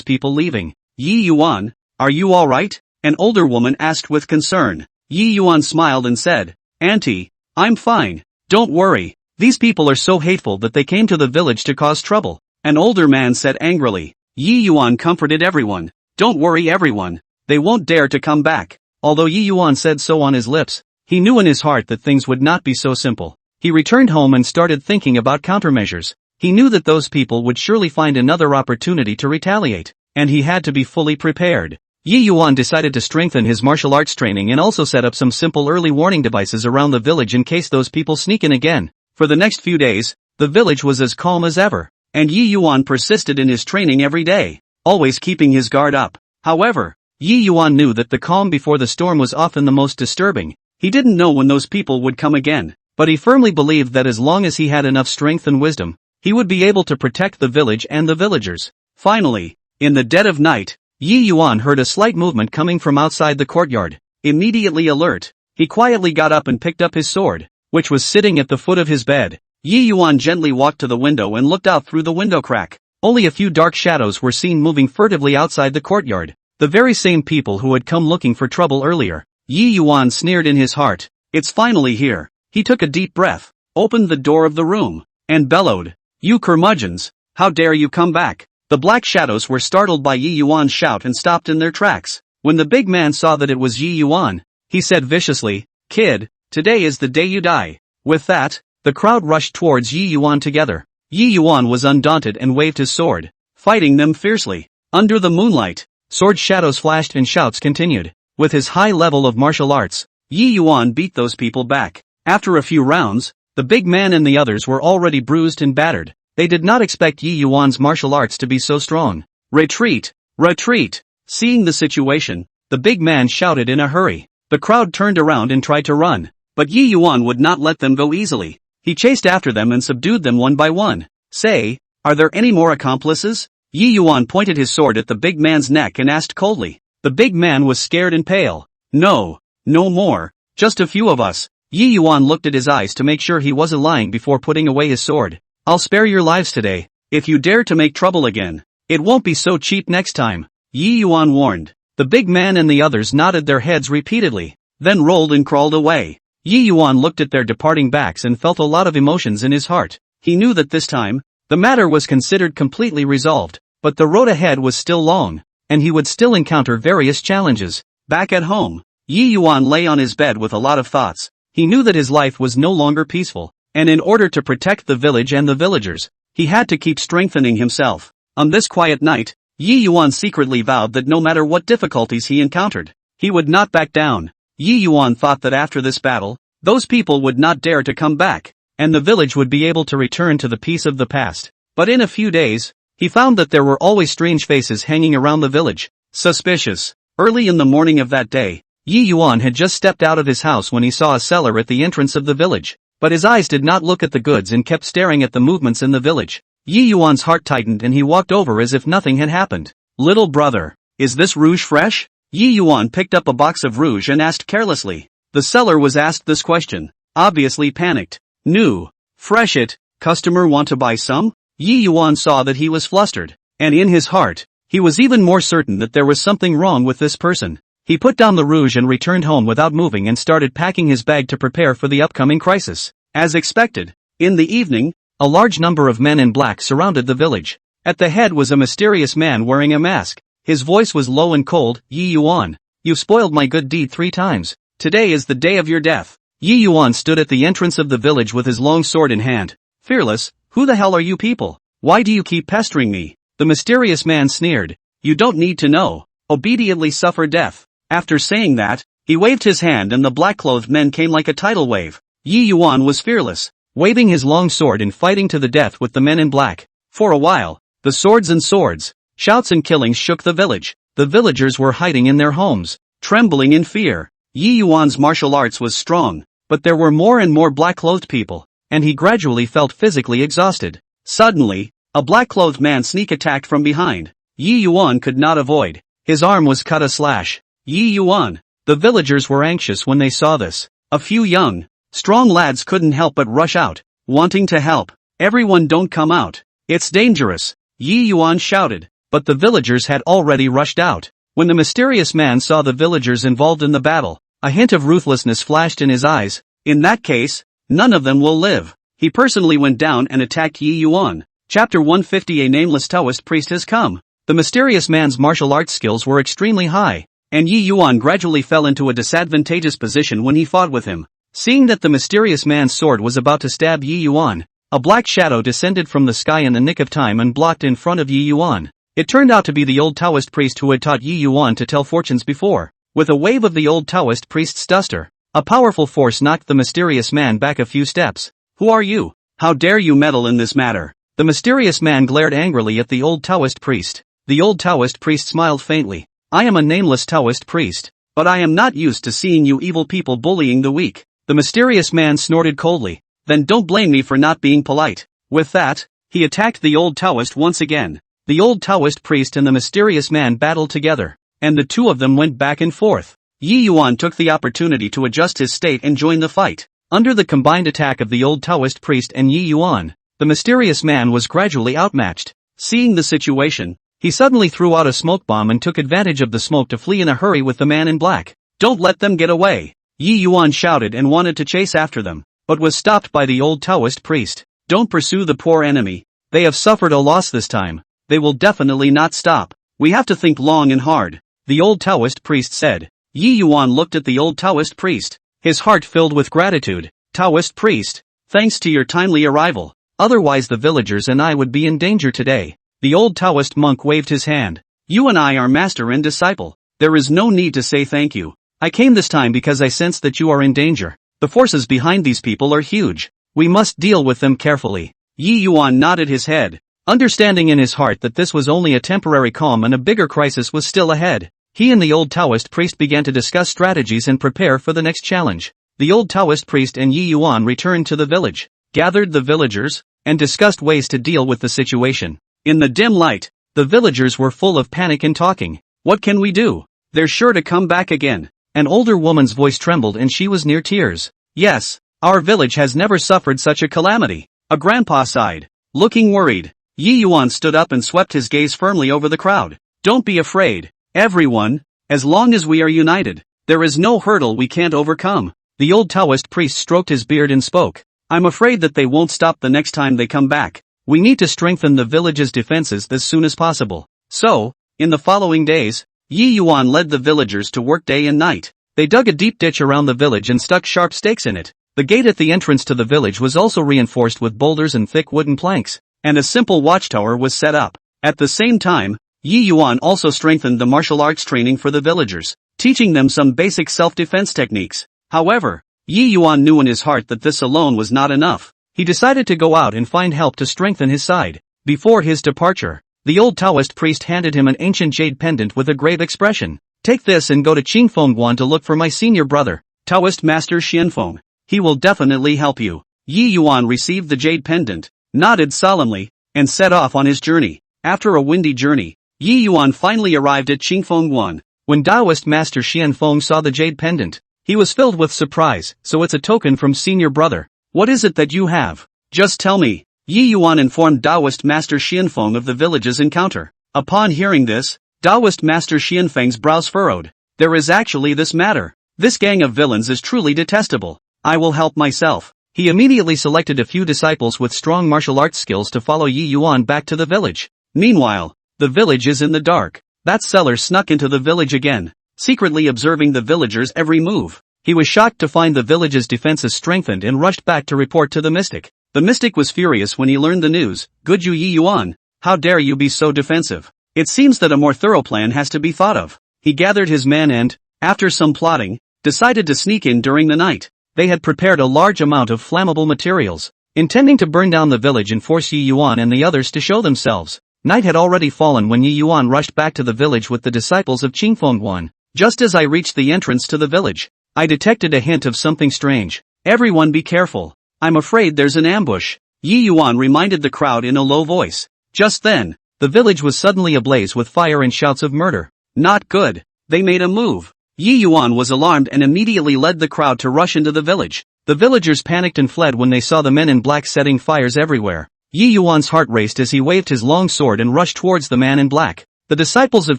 [SPEAKER 1] people leaving. Yi Yuan, are you all right? An older woman asked with concern. Yi Yuan smiled and said, Auntie, I'm fine. Don't worry. These people are so hateful that they came to the village to cause trouble. An older man said angrily. Yi Yuan comforted everyone. Don't worry everyone. They won't dare to come back. Although Yi Yuan said so on his lips, he knew in his heart that things would not be so simple. He returned home and started thinking about countermeasures. He knew that those people would surely find another opportunity to retaliate, and he had to be fully prepared. Yi Yuan decided to strengthen his martial arts training and also set up some simple early warning devices around the village in case those people sneak in again. For the next few days, the village was as calm as ever, and Yi Yuan persisted in his training every day, always keeping his guard up. However, Yi Yuan knew that the calm before the storm was often the most disturbing. He didn't know when those people would come again, but he firmly believed that as long as he had enough strength and wisdom, he would be able to protect the village and the villagers. Finally, in the dead of night, Yi Yuan heard a slight movement coming from outside the courtyard. Immediately alert, he quietly got up and picked up his sword, which was sitting at the foot of his bed. Yi Yuan gently walked to the window and looked out through the window crack. Only a few dark shadows were seen moving furtively outside the courtyard. The very same people who had come looking for trouble earlier. Yi Yuan sneered in his heart. It's finally here. He took a deep breath, opened the door of the room, and bellowed, "You curmudgeons, how dare you come back?" The black shadows were startled by Yi Yuan's shout and stopped in their tracks. When the big man saw that it was Yi Yuan, he said viciously, "Kid, today is the day you die." With that, the crowd rushed towards Yi Yuan together. Yi Yuan was undaunted and waved his sword, fighting them fiercely. Under the moonlight, sword shadows flashed and shouts continued. With his high level of martial arts, Yi Yuan beat those people back. After a few rounds, the big man and the others were already bruised and battered. They did not expect Yi Yuan's martial arts to be so strong. "Retreat! Retreat!" Seeing the situation, the big man shouted in a hurry. The crowd turned around and tried to run, but Yi Yuan would not let them go easily. He chased after them and subdued them one by one. "Say, are there any more accomplices?" Yi Yuan pointed his sword at the big man's neck and asked coldly. The big man was scared and pale. "No, no more, just a few of us." Yi Yuan looked at his eyes to make sure he wasn't lying before putting away his sword. "I'll spare your lives today. If you dare to make trouble again, it won't be so cheap next time," Yi Yuan warned. The big man and the others nodded their heads repeatedly, then rolled and crawled away. Yi Yuan looked at their departing backs and felt a lot of emotions in his heart. He knew that this time, the matter was considered completely resolved, but the road ahead was still long, and he would still encounter various challenges. Back at home, Yi Yuan lay on his bed with a lot of thoughts. He knew that his life was no longer peaceful, and in order to protect the village and the villagers, he had to keep strengthening himself. On this quiet night, Yi Yuan secretly vowed that no matter what difficulties he encountered, he would not back down. Yi Yuan thought that after this battle, those people would not dare to come back, and the village would be able to return to the peace of the past. But in a few days, he found that there were always strange faces hanging around the village. Suspicious. Early in the morning of that day, Yi Yuan had just stepped out of his house when he saw a seller at the entrance of the village. But his eyes did not look at the goods and kept staring at the movements in the village. Yi Yuan's heart tightened and he walked over as if nothing had happened. "Little brother, is this rouge fresh?" Yi Yuan picked up a box of rouge and asked carelessly. The seller was asked this question, obviously panicked. "New. Fresh it, customer want to buy some?" Yi Yuan saw that he was flustered, and in his heart, he was even more certain that there was something wrong with this person. He put down the rouge and returned home without moving and started packing his bag to prepare for the upcoming crisis. As expected, in the evening, a large number of men in black surrounded the village. At the head was a mysterious man wearing a mask. His voice was low and cold. "Yi Yuan, you've spoiled my good deed 3 times. Today is the day of your death." Yi Yuan stood at the entrance of the village with his long sword in hand. "Fearless, who the hell are you people? Why do you keep pestering me?" The mysterious man sneered. "You don't need to know. Obediently suffer death." After saying that, he waved his hand and the black-clothed men came like a tidal wave. Yi Yuan was fearless, waving his long sword and fighting to the death with the men in black. For a while, the swords and swords, shouts and killings shook the village. The villagers were hiding in their homes, trembling in fear. Yi Yuan's martial arts was strong, but there were more and more black-clothed people, and he gradually felt physically exhausted. Suddenly, a black-clothed man sneak attacked from behind. Yi Yuan could not avoid. His arm was cut a slash. Yi Yuan. The villagers were anxious when they saw this. A few young, strong lads couldn't help but rush out, wanting to help. "Everyone don't come out. It's dangerous," Yi Yuan shouted, but the villagers had already rushed out. When the mysterious man saw the villagers involved in the battle, a hint of ruthlessness flashed in his eyes. "In that case, none of them will live." He personally went down and attacked Yi Yuan. Chapter 150. A nameless Taoist priest has come. The mysterious man's martial arts skills were extremely high, and Yi Yuan gradually fell into a disadvantageous position when he fought with him. Seeing that the mysterious man's sword was about to stab Yi Yuan, A black shadow descended from the sky in the nick of time and blocked in front of Yi Yuan. It turned out to be the old Taoist priest who had taught Yi Yuan to tell fortunes before. With a wave of the old Taoist priest's duster, a powerful force knocked the mysterious man back a few steps. "Who are you? How dare you meddle in this matter?" The mysterious man glared angrily at the old Taoist priest. The old Taoist priest smiled faintly. "I am a nameless Taoist priest, but I am not used to seeing you evil people bullying the weak." The mysterious man snorted coldly. "Then don't blame me for not being polite." With that, he attacked the old Taoist once again. The old Taoist priest and the mysterious man battled together, and the two of them went back and forth. Yi Yuan took the opportunity to adjust his state and join the fight. Under the combined attack of the old Taoist priest and Yi Yuan, the mysterious man was gradually outmatched. Seeing the situation, he suddenly threw out a smoke bomb and took advantage of the smoke to flee in a hurry with the man in black. "Don't let them get away!" Yi Yuan shouted and wanted to chase after them, but was stopped by the old Taoist priest. "Don't pursue the poor enemy. They have suffered a loss this time. They will definitely not stop. We have to think long and hard," the old Taoist priest said. Yi Yuan looked at the old Taoist priest, his heart filled with gratitude. "Taoist priest, thanks to your timely arrival. Otherwise the villagers and I would be in danger today." The old Taoist monk waved his hand. "You and I are master and disciple. There is no need to say thank you. I came this time because I sense that you are in danger. The forces behind these people are huge. We must deal with them carefully." Yi Yuan nodded his head, understanding in his heart that this was only a temporary calm and a bigger crisis was still ahead. He and the old Taoist priest began to discuss strategies and prepare for the next challenge. The old Taoist priest and Yi Yuan returned to the village, gathered the villagers, and discussed ways to deal with the situation. In the dim light, the villagers were full of panic and talking. "What can we do? They're sure to come back again." An older woman's voice trembled and she was near tears. "Yes, our village has never suffered such a calamity." A grandpa sighed, looking worried. Yi Yuan stood up and swept his gaze firmly over the crowd. "Don't be afraid, everyone. As long as we are united, there is no hurdle we can't overcome." The old Taoist priest stroked his beard and spoke. "I'm afraid that they won't stop the next time they come back. We need to strengthen the village's defenses as soon as possible." So, in the following days, Yi Yuan led the villagers to work day and night. They dug a deep ditch around the village and stuck sharp stakes in it. The gate at the entrance to the village was also reinforced with boulders and thick wooden planks, and a simple watchtower was set up. At the same time, Yi Yuan also strengthened the martial arts training for the villagers, teaching them some basic self-defense techniques. However, Yi Yuan knew in his heart that this alone was not enough. He decided to go out and find help to strengthen his side. Before his departure, the old Taoist priest handed him an ancient jade pendant with a grave expression. "Take this and go to Qingfengguan to look for my senior brother, Taoist Master Xianfeng. He will definitely help you." Yi Yuan received the jade pendant, nodded solemnly, and set off on his journey. After a windy journey, Yi Yuan finally arrived at Qingfengguan. When Taoist Master Xianfeng saw the jade pendant, he was filled with surprise. "So it's a token from senior brother. What is it that you have? Just tell me." Yi Yuan informed Taoist Master Xianfeng of the village's encounter. Upon hearing this, Taoist Master Xianfeng's brows furrowed. "There is actually this matter. This gang of villains is truly detestable. I will help myself." He immediately selected a few disciples with strong martial arts skills to follow Yi Yuan back to the village. Meanwhile, the village is in the dark. That seller snuck into the village again, secretly observing the villagers' every move. He was shocked to find the village's defenses strengthened and rushed back to report to the mystic. The mystic was furious when he learned the news. "Good you Yi Yuan, how dare you be so defensive? It seems that a more thorough plan has to be thought of." He gathered his men and, after some plotting, decided to sneak in during the night. They had prepared a large amount of flammable materials, intending to burn down the village and force Yi Yuan and the others to show themselves. Night had already fallen when Yi Yuan rushed back to the village with the disciples of Qingfengguan. "Just as I reached the entrance to the village, I detected a hint of something strange. Everyone be careful. I'm afraid there's an ambush." Yi Yuan reminded the crowd in a low voice. Just then, the village was suddenly ablaze with fire and shouts of murder. "Not good. They made a move." Yi Yuan was alarmed and immediately led the crowd to rush into the village. The villagers panicked and fled when they saw the men in black setting fires everywhere. Yi Yuan's heart raced as he waved his long sword and rushed towards the man in black. The disciples of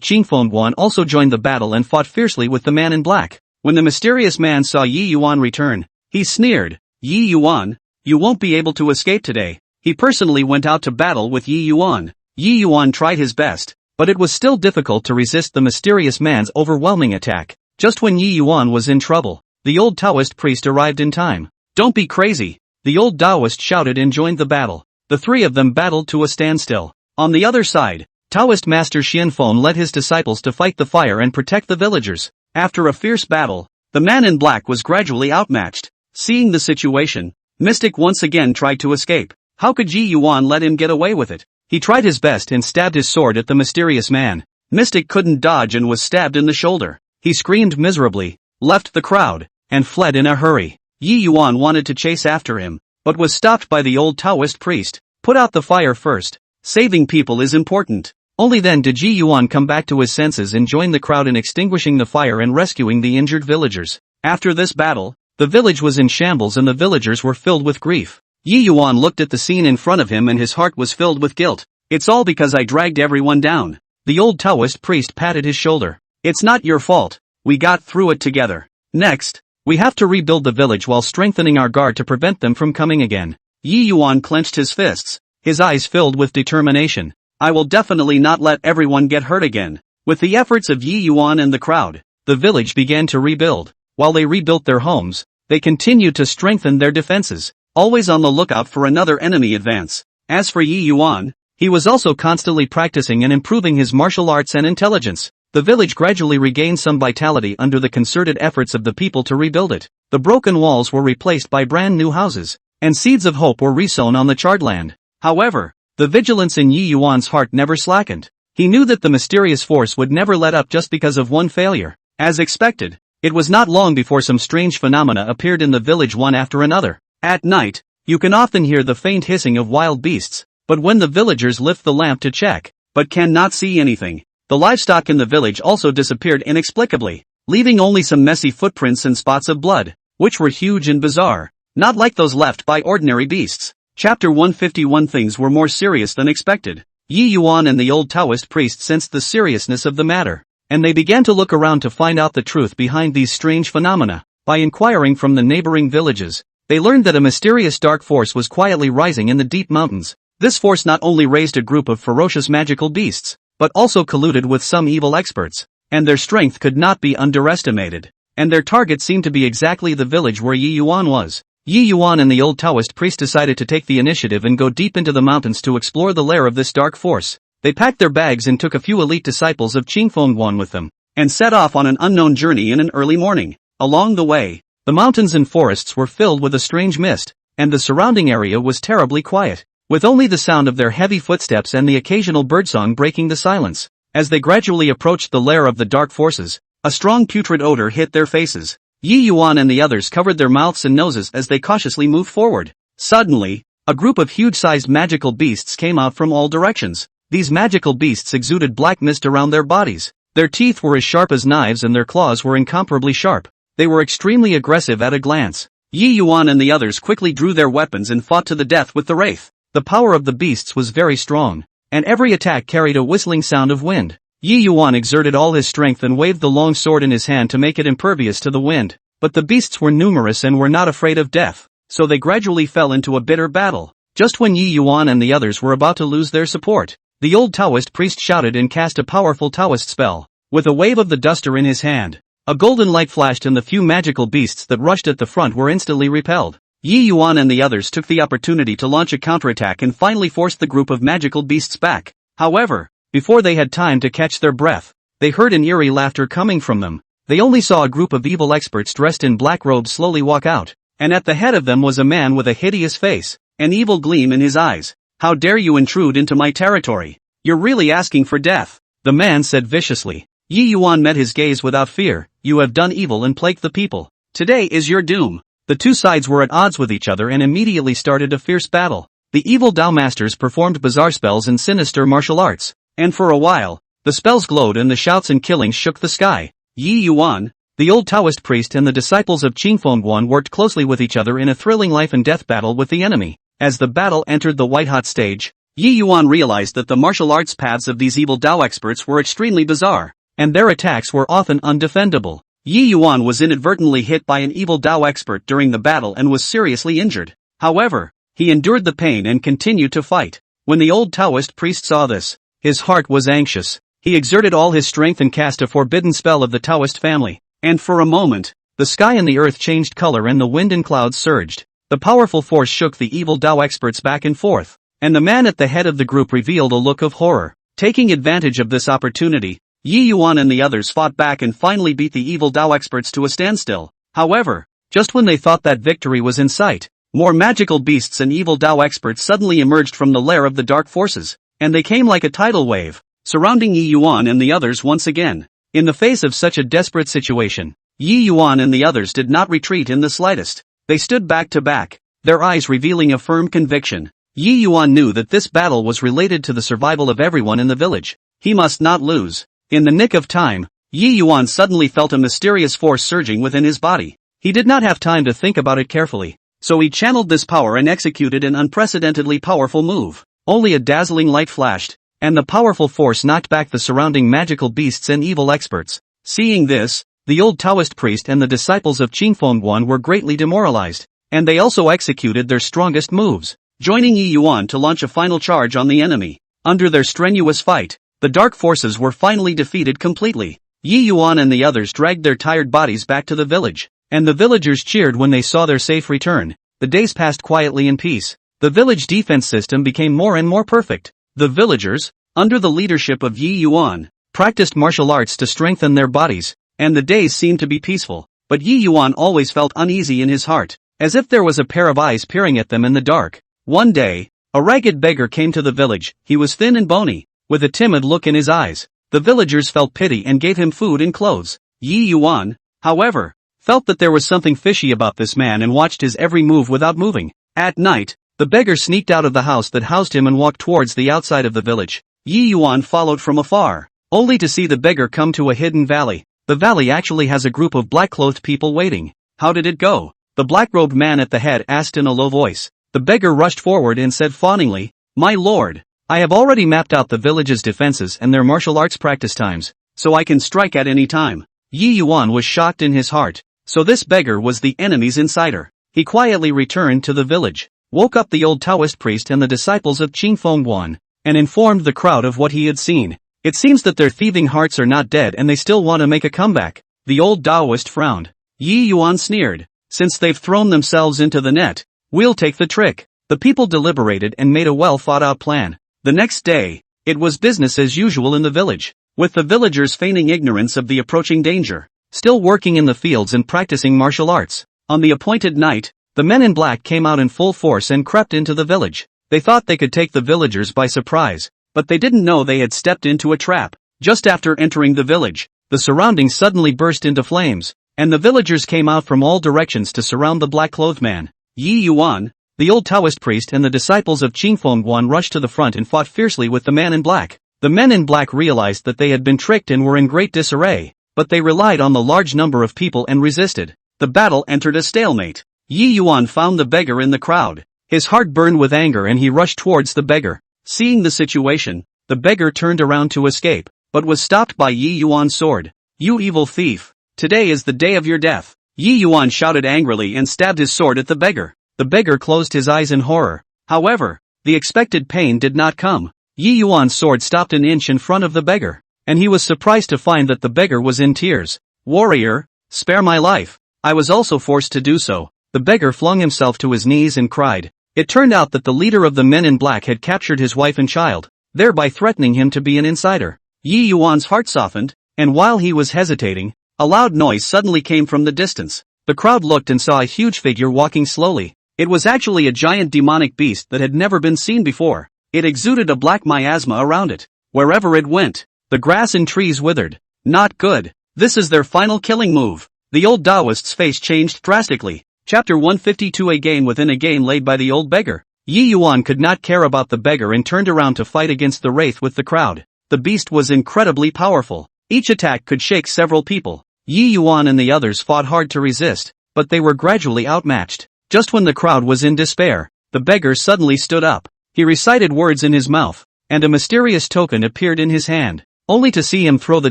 [SPEAKER 1] Qingfengguan also joined the battle and fought fiercely with the man in black. When the mysterious man saw Yi Yuan return, he sneered. "Yi Yuan, you won't be able to escape today." He personally went out to battle with Yi Yuan. Yi Yuan tried his best, but it was still difficult to resist the mysterious man's overwhelming attack. Just when Yi Yuan was in trouble, the old Taoist priest arrived in time. "Don't be crazy. The old Taoist shouted and joined the battle. The three of them battled to a standstill. On the other side, Taoist master Chen Fan led his disciples to fight the fire and protect the villagers. After a fierce battle, the man in black was gradually outmatched. Seeing the situation, Mystic once again tried to escape. How could Ji Yuan let him get away with it? He tried his best and stabbed his sword at the mysterious man. Mystic couldn't dodge and was stabbed in the shoulder. He screamed miserably, left the crowd, and fled in a hurry. Yi Yuan wanted to chase after him, but was stopped by the old Taoist priest. Put out the fire first. Saving people is important. Only then did Ji Yuan come back to his senses and join the crowd in extinguishing the fire and rescuing the injured villagers. After this battle, the village was in shambles and the villagers were filled with grief. Yi Yuan looked at the scene in front of him and his heart was filled with guilt. It's all because I dragged everyone down. The old Taoist priest patted his shoulder. It's not your fault. We got through it together. Next, we have to rebuild the village while strengthening our guard to prevent them from coming again. Yi Yuan clenched his fists, his eyes filled with determination. I will definitely not let everyone get hurt again. With the efforts of Yi Yuan and the crowd, the village began to rebuild. While they rebuilt their homes, they continued to strengthen their defenses, always on the lookout for another enemy advance. As for Yi Yuan, he was also constantly practicing and improving his martial arts and intelligence. The village gradually regained some vitality under the concerted efforts of the people to rebuild it. The broken walls were replaced by brand new houses, and seeds of hope were resown on the charred land. However, the vigilance in Yi Yuan's heart never slackened. He knew that the mysterious force would never let up just because of one failure. As expected, it was not long before some strange phenomena appeared in the village one after another. At night, you can often hear the faint hissing of wild beasts. But when the villagers lift the lamp to check, but cannot see anything, the livestock in the village also disappeared inexplicably, leaving only some messy footprints and spots of blood, which were huge and bizarre, not like those left by ordinary beasts. Chapter 151. Things were more serious than expected. Yi Yuan and the old Taoist priest sensed the seriousness of the matter, and they began to look around to find out the truth behind these strange phenomena. By inquiring from the neighboring villages, they learned that a mysterious dark force was quietly rising in the deep mountains. This force not only raised a group of ferocious magical beasts, but also colluded with some evil experts, and their strength could not be underestimated. And their target seemed to be exactly the village where Yi Yuan was. Yi Yuan and the old Taoist priest decided to take the initiative and go deep into the mountains to explore the lair of this dark force. They packed their bags and took a few elite disciples of Qingfengguan with them, and set off on an unknown journey in an early morning. Along the way, the mountains and forests were filled with a strange mist, and the surrounding area was terribly quiet, with only the sound of their heavy footsteps and the occasional birdsong breaking the silence. As they gradually approached the lair of the dark forces, a strong putrid odor hit their faces. Yi Yuan and the others covered their mouths and noses as they cautiously moved forward. Suddenly, a group of huge-sized magical beasts came out from all directions. These magical beasts exuded black mist around their bodies. Their teeth were as sharp as knives and their claws were incomparably sharp. They were extremely aggressive at a glance. Yi Yuan and the others quickly drew their weapons and fought to the death with the wraith. The power of the beasts was very strong, and every attack carried a whistling sound of wind. Yi Yuan exerted all his strength and waved the long sword in his hand to make it impervious to the wind. But the beasts were numerous and were not afraid of death, so they gradually fell into a bitter battle. Just when Yi Yuan and the others were about to lose their support, the old Taoist priest shouted and cast a powerful Taoist spell. With a wave of the duster in his hand, a golden light flashed and the few magical beasts that rushed at the front were instantly repelled. Yi Yuan and the others took the opportunity to launch a counterattack and finally forced the group of magical beasts back. However, before they had time to catch their breath, they heard an eerie laughter coming from them. They only saw a group of evil experts dressed in black robes slowly walk out, and at the head of them was a man with a hideous face, an evil gleam in his eyes. How dare you intrude into my territory? You're really asking for death, the man said viciously. Yi Yuan met his gaze without fear. You have done evil and plagued the people. Today is your doom. The two sides were at odds with each other and immediately started a fierce battle. The evil Dao masters performed bizarre spells and sinister martial arts, and for a while, the spells glowed and the shouts and killings shook the sky. Yi Yuan, the old Taoist priest and the disciples of Qingfengguan worked closely with each other in a thrilling life and death battle with the enemy. As the battle entered the white-hot stage, Yi Yuan realized that the martial arts paths of these evil Dao experts were extremely bizarre, and their attacks were often undefendable. Yi Yuan was inadvertently hit by an evil Dao expert during the battle and was seriously injured. However, he endured the pain and continued to fight. When the old Taoist priest saw this, his heart was anxious. He exerted all his strength and cast a forbidden spell of the Taoist family, and for a moment, the sky and the earth changed color and the wind and clouds surged. The powerful force shook the evil Dao experts back and forth, and the man at the head of the group revealed a look of horror. Taking advantage of this opportunity, Yi Yuan and the others fought back and finally beat the evil Dao experts to a standstill. However, just when they thought that victory was in sight, more magical beasts and evil Dao experts suddenly emerged from the lair of the dark forces, and they came like a tidal wave, surrounding Yi Yuan and the others once again. In the face of such a desperate situation, Yi Yuan and the others did not retreat in the slightest. They stood back to back, their eyes revealing a firm conviction. Yi Yuan knew that this battle was related to the survival of everyone in the village. He must not lose. In the nick of time, Yi Yuan suddenly felt a mysterious force surging within his body. He did not have time to think about it carefully, so he channeled this power and executed an unprecedentedly powerful move. Only a dazzling light flashed, and the powerful force knocked back the surrounding magical beasts and evil experts. Seeing this, the old Taoist priest and the disciples of Chen Fan were greatly demoralized, and they also executed their strongest moves, joining Yi Yuan to launch a final charge on the enemy. Under their strenuous fight, the dark forces were finally defeated completely. Yi Yuan and the others dragged their tired bodies back to the village, and the villagers cheered when they saw their safe return. The days passed quietly in peace. The village defense system became more and more perfect. The villagers, under the leadership of Yi Yuan, practiced martial arts to strengthen their bodies, and the days seemed to be peaceful. But Yi Yuan always felt uneasy in his heart, as if there was a pair of eyes peering at them in the dark. One day, a ragged beggar came to the village. He was thin and bony, with a timid look in his eyes. The villagers felt pity and gave him food and clothes. Yi Yuan, however, felt that there was something fishy about this man and watched his every move without moving. At night, the beggar sneaked out of the house that housed him and walked towards the outside of the village. Yi Yuan followed from afar, only to see the beggar come to a hidden valley. The valley actually has a group of black-clothed people waiting. How did it go? The black-robed man at the head asked in a low voice. The beggar rushed forward and said fawningly, "My lord, I have already mapped out the village's defenses and their martial arts practice times, so I can strike at any time." Yi Yuan was shocked in his heart. So this beggar was the enemy's insider. He quietly returned to the village, woke up the old Taoist priest and the disciples of Chen Fan, and informed the crowd of what he had seen. It seems that their thieving hearts are not dead and they still want to make a comeback. The old Taoist frowned. Yi Yuan sneered. Since they've thrown themselves into the net, we'll take the trick. The people deliberated and made a well-thought-out plan. The next day, it was business as usual in the village, with the villagers feigning ignorance of the approaching danger, still working in the fields and practicing martial arts. On the appointed night, the men in black came out in full force and crept into the village. They thought they could take the villagers by surprise, but they didn't know they had stepped into a trap. Just after entering the village, the surroundings suddenly burst into flames, and the villagers came out from all directions to surround the black-clothed man. Yi Yuan, the old Taoist priest and the disciples of Chen Fan rushed to the front and fought fiercely with the man in black. The men in black realized that they had been tricked and were in great disarray, but they relied on the large number of people and resisted. The battle entered a stalemate. Yi Yuan found the beggar in the crowd. His heart burned with anger and he rushed towards the beggar. Seeing the situation, the beggar turned around to escape, but was stopped by Yi Yuan's sword. "You evil thief! Today is the day of your death!" Yi Yuan shouted angrily and stabbed his sword at the beggar. The beggar closed his eyes in horror. However, the expected pain did not come. Yi Yuan's sword stopped an inch in front of the beggar, and he was surprised to find that the beggar was in tears. "Warrior, spare my life. I was also forced to do so." The beggar flung himself to his knees and cried. It turned out that the leader of the men in black had captured his wife and child, thereby threatening him to be an insider. Yi Yuan's heart softened, and while he was hesitating, a loud noise suddenly came from the distance. The crowd looked and saw a huge figure walking slowly. It was actually a giant demonic beast that had never been seen before. It exuded a black miasma around it. Wherever it went, the grass and trees withered. Not good. This is their final killing move. The old Taoist's face changed drastically. Chapter 152. A game within a game laid by the old beggar. Yi Yuan could not care about the beggar and turned around to fight against the wraith with the crowd. The beast was incredibly powerful. Each attack could shake several people. Yi Yuan and the others fought hard to resist, but they were gradually outmatched. Just when the crowd was in despair, the beggar suddenly stood up. He recited words in his mouth, and a mysterious token appeared in his hand, only to see him throw the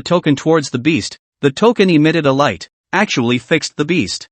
[SPEAKER 1] token towards the beast. The token emitted a light, actually fixed the beast.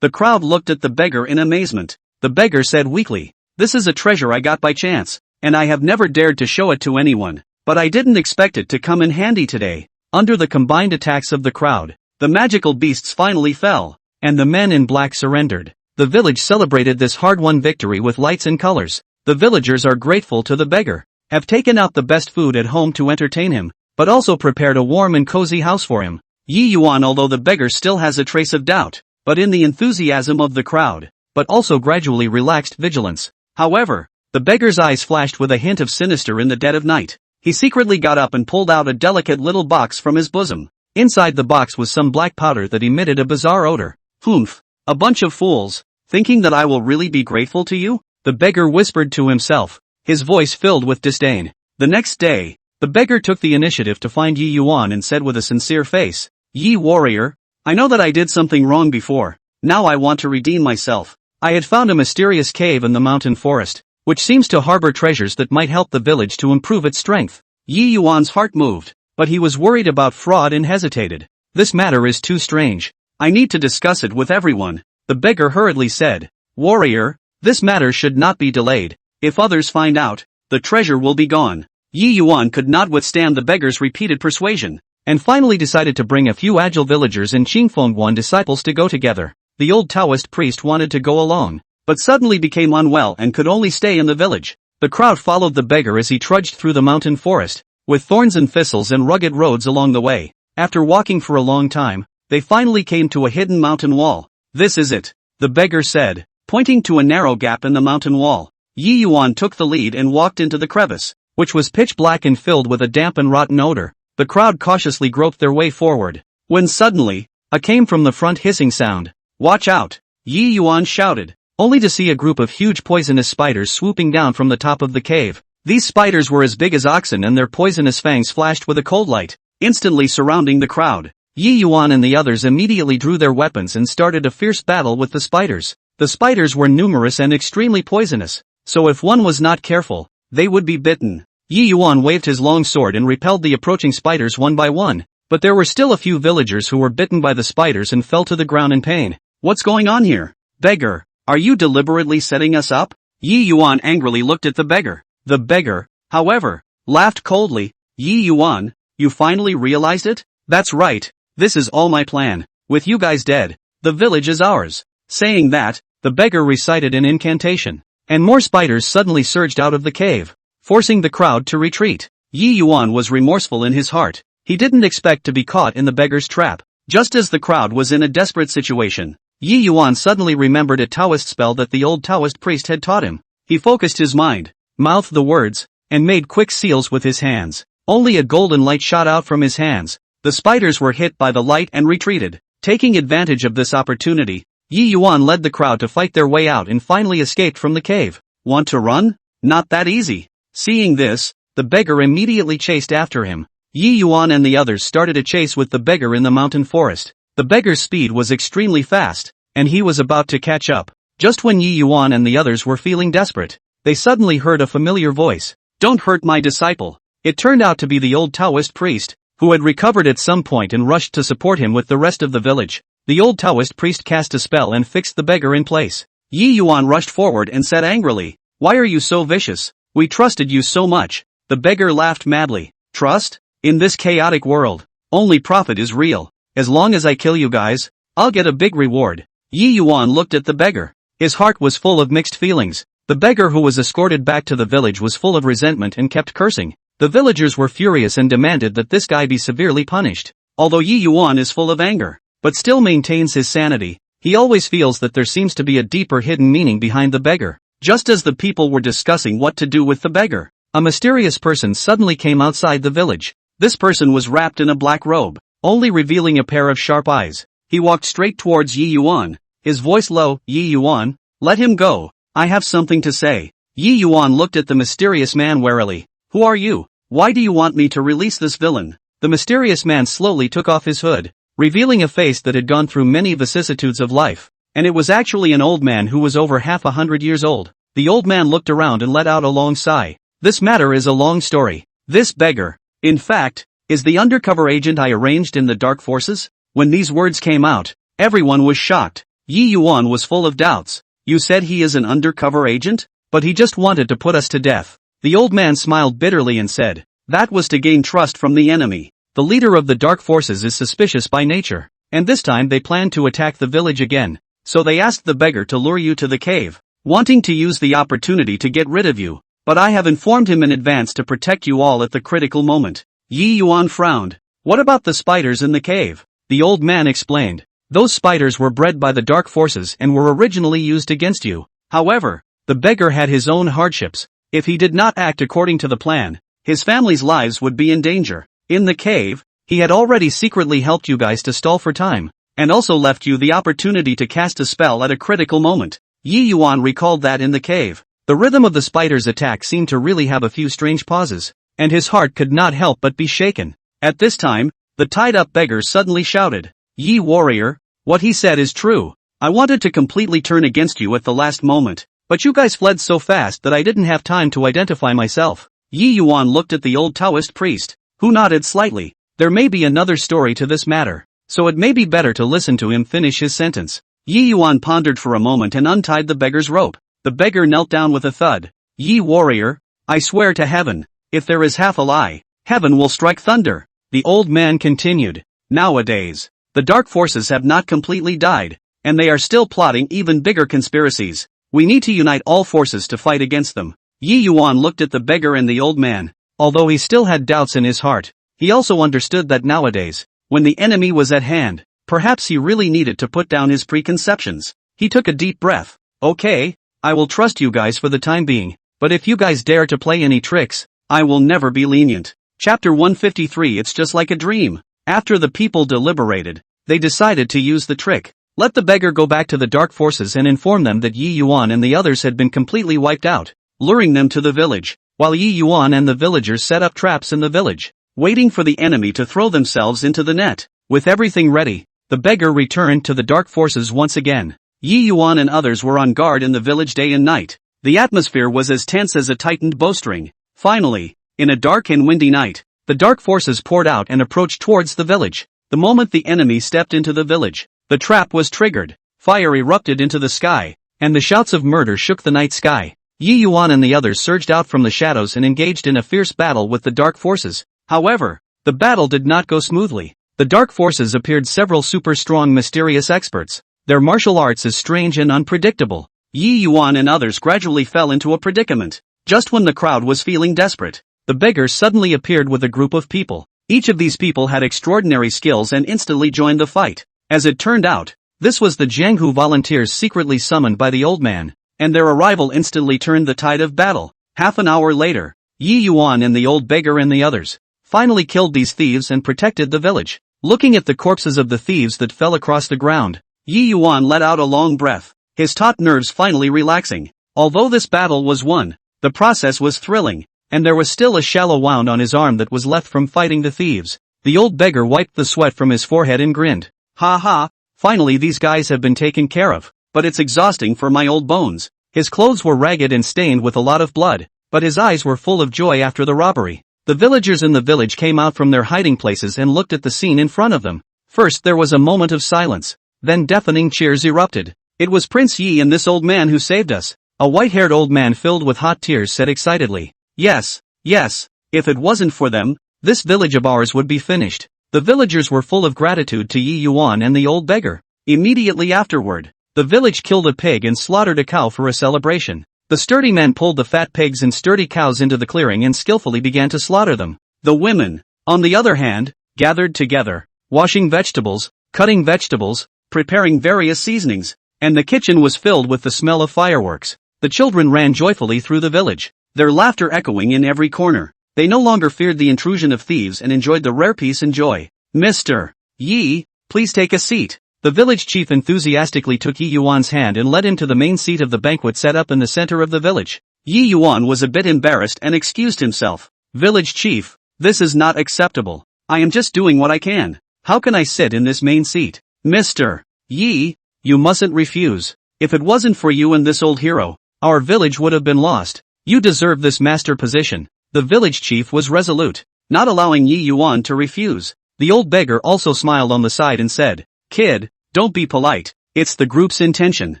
[SPEAKER 1] The crowd looked at the beggar in amazement. The beggar said weakly, "This is a treasure I got by chance, and I have never dared to show it to anyone, but I didn't expect it to come in handy today." Under the combined attacks of the crowd, the magical beasts finally fell, and the men in black surrendered. The village celebrated this hard-won victory with lights and colors. The villagers are grateful to the beggar, have taken out the best food at home to entertain him, but also prepared a warm and cozy house for him. Yi Yuan, although the beggar still has a trace of doubt, but in the enthusiasm of the crowd, but also gradually relaxed vigilance. However, the beggar's eyes flashed with a hint of sinister in the dead of night. He secretly got up and pulled out a delicate little box from his bosom. Inside the box was some black powder that emitted a bizarre odor. Humph, a bunch of fools, thinking that I will really be grateful to you? The beggar whispered to himself, his voice filled with disdain. The next day, the beggar took the initiative to find Yi Yuan and said with a sincere face, Yi warrior, I know that I did something wrong before, now I want to redeem myself. I had found a mysterious cave in the mountain forest, which seems to harbor treasures that might help the village to improve its strength. Yi Yuan's heart moved, but he was worried about fraud and hesitated. This matter is too strange. I need to discuss it with everyone. The beggar hurriedly said, Warrior, this matter should not be delayed. If others find out, the treasure will be gone. Yi Yuan could not withstand the beggar's repeated persuasion, and finally decided to bring a few agile villagers and Qingfengguan disciples to go together. The old Taoist priest wanted to go along, but suddenly became unwell and could only stay in the village. The crowd followed the beggar as he trudged through the mountain forest, with thorns and thistles and rugged roads along the way. After walking for a long time, they finally came to a hidden mountain wall. This is it, the beggar said, pointing to a narrow gap in the mountain wall. Yi Yuan took the lead and walked into the crevice, which was pitch black and filled with a damp and rotten odor. The crowd cautiously groped their way forward, when suddenly, came from the front hissing sound. Watch out! Yi Yuan shouted, only to see a group of huge poisonous spiders swooping down from the top of the cave. These spiders were as big as oxen and their poisonous fangs flashed with a cold light, instantly surrounding the crowd. Yi Yuan and the others immediately drew their weapons and started a fierce battle with the spiders. The spiders were numerous and extremely poisonous, so if one was not careful, they would be bitten. Yi Yuan waved his long sword and repelled the approaching spiders one by one, but there were still a few villagers who were bitten by the spiders and fell to the ground in pain. What's going on here? Beggar, are you deliberately setting us up? Yi Yuan angrily looked at the beggar. The beggar, however, laughed coldly. Yi Yuan, you finally realized it? That's right, this is all my plan. With you guys dead, the village is ours. Saying that, the beggar recited an incantation, and more spiders suddenly surged out of the cave, forcing the crowd to retreat. Yi Yuan was remorseful in his heart. He didn't expect to be caught in the beggar's trap. Just as the crowd was in a desperate situation, Yi Yuan suddenly remembered a Taoist spell that the old Taoist priest had taught him. He focused his mind, mouthed the words, and made quick seals with his hands. Only a golden light shot out from his hands. The spiders were hit by the light and retreated. Taking advantage of this opportunity, Yi Yuan led the crowd to fight their way out and finally escaped from the cave. Want to run? Not that easy. Seeing this, the beggar immediately chased after him. Yi Yuan and the others started a chase with the beggar in the mountain forest. The beggar's speed was extremely fast, and he was about to catch up. Just when Yi Yuan and the others were feeling desperate, they suddenly heard a familiar voice. Don't hurt my disciple. It turned out to be the old Taoist priest, who had recovered at some point and rushed to support him with the rest of the village. The old Taoist priest cast a spell and fixed the beggar in place. Yi Yuan rushed forward and said angrily, Why are you so vicious? We trusted you so much. The beggar laughed madly. Trust? In this chaotic world, only profit is real. As long as I kill you guys, I'll get a big reward. Yi Yuan looked at the beggar. His heart was full of mixed feelings. The beggar who was escorted back to the village was full of resentment and kept cursing. The villagers were furious and demanded that this guy be severely punished. Although Yi Yuan is full of anger, but still maintains his sanity, he always feels that there seems to be a deeper hidden meaning behind the beggar. Just as the people were discussing what to do with the beggar, a mysterious person suddenly came outside the village. This person was wrapped in a black robe, only revealing a pair of sharp eyes. He walked straight towards Yi Yuan, his voice low. Yi Yuan, let him go. I have something to say. Yi Yuan looked at the mysterious man warily. Who are you? Why do you want me to release this villain? The mysterious man slowly took off his hood, revealing a face that had gone through many vicissitudes of life, and it was actually an old man who was over 100 years old. The old man looked around and let out a long sigh. This matter is a long story. This beggar, in fact, is the undercover agent I arranged in the dark forces? When these words came out, everyone was shocked. Yi Yuan was full of doubts. You said he is an undercover agent? But he just wanted to put us to death. The old man smiled bitterly and said, that was to gain trust from the enemy. The leader of the dark forces is suspicious by nature, and this time they plan to attack the village again. so they asked the beggar to lure you to the cave, wanting to use the opportunity to get rid of you, but I have informed him in advance to protect you all at the critical moment. Yi Yuan frowned. What about the spiders in the cave? The old man explained. Those spiders were bred by the dark forces and were originally used against you. However, the beggar had his own hardships. If he did not act according to the plan, his family's lives would be in danger. In the cave, he had already secretly helped you guys to stall for time, and also left you the opportunity to cast a spell at a critical moment. Yi Yuan recalled that in the cave, the rhythm of the spider's attack seemed to really have a few strange pauses, and his heart could not help but be shaken. At this time, the tied-up beggar suddenly shouted, Yi warrior, what he said is true. I wanted to completely turn against you at the last moment, but you guys fled so fast that I didn't have time to identify myself. Yi Yuan looked at the old Taoist priest, who nodded slightly. There may be another story to this matter, so it may be better to listen to him finish his sentence. Yi Yuan pondered for a moment and untied the beggar's rope. The beggar knelt down with a thud. Yi warrior, I swear to heaven, if there is half a lie, heaven will strike thunder. The old man continued. Nowadays, the dark forces have not completely died, and they are still plotting even bigger conspiracies. We need to unite all forces to fight against them. Yi Yuan looked at the beggar and the old man. Although he still had doubts in his heart, he also understood that nowadays, when the enemy was at hand, perhaps he really needed to put down his preconceptions. He took a deep breath. Okay, I will trust you guys for the time being, but if you guys dare to play any tricks, I will never be lenient. Chapter 153. It's just like a dream. After the people deliberated, they decided to use the trick. Let the beggar go back to the dark forces and inform them that Yi Yuan and the others had been completely wiped out, luring them to the village, while Yi Yuan and the villagers set up traps in the village, waiting for the enemy to throw themselves into the net. With everything ready, the beggar returned to the dark forces once again. Yi Yuan and others were on guard in the village day and night. The atmosphere was as tense as a tightened bowstring. Finally, in a dark and windy night, the dark forces poured out and approached towards the village. The moment the enemy stepped into the village, the trap was triggered, fire erupted into the sky, and the shouts of murder shook the night sky. Yi Yuan and the others surged out from the shadows and engaged in a fierce battle with the dark forces. However, the battle did not go smoothly. The dark forces appeared several super strong mysterious experts, their martial arts as strange and unpredictable. Yi Yuan and others gradually fell into a predicament. Just when the crowd was feeling desperate, the beggar suddenly appeared with a group of people. Each of these people had extraordinary skills and instantly joined the fight. As it turned out, this was the Jianghu volunteers secretly summoned by the old man, and their arrival instantly turned the tide of battle. Half an hour later, Yi Yuan and the old beggar and the others finally killed these thieves and protected the village. Looking at the corpses of the thieves that fell across the ground, Yi Yuan let out a long breath, his taut nerves finally relaxing. Although this battle was won, the process was thrilling, and there was still a shallow wound on his arm that was left from fighting the thieves. The old beggar wiped the sweat from his forehead and grinned. Ha ha, finally these guys have been taken care of, but it's exhausting for my old bones. His clothes were ragged and stained with a lot of blood, but his eyes were full of joy after the robbery. The villagers in the village came out from their hiding places and looked at the scene in front of them. First there was a moment of silence, then deafening cheers erupted. It was Prince Yi and this old man who saved us. A white-haired old man filled with hot tears said excitedly. Yes, yes, if it wasn't for them, this village of ours would be finished. The villagers were full of gratitude to Yi Yuan and the old beggar. Immediately afterward, the village killed a pig and slaughtered a cow for a celebration. The sturdy men pulled the fat pigs and sturdy cows into the clearing and skillfully began to slaughter them. The women, on the other hand, gathered together, washing vegetables, cutting vegetables, preparing various seasonings, and the kitchen was filled with the smell of fireworks. The children ran joyfully through the village, their laughter echoing in every corner. They no longer feared the intrusion of thieves and enjoyed the rare peace and joy. Mr. Yi, please take a seat. The village chief enthusiastically took Yi Yuan's hand and led him to the main seat of the banquet set up in the center of the village. Yi Yuan was a bit embarrassed and excused himself. Village chief, this is not acceptable. I am just doing what I can. How can I sit in this main seat? Mr. Yi, you mustn't refuse. If it wasn't for you and this old hero, our village would have been lost. You deserve this master position. The village chief was resolute, not allowing Yi Yuan to refuse. The old beggar also smiled on the side and said, Kid, don't be polite. It's the group's intention.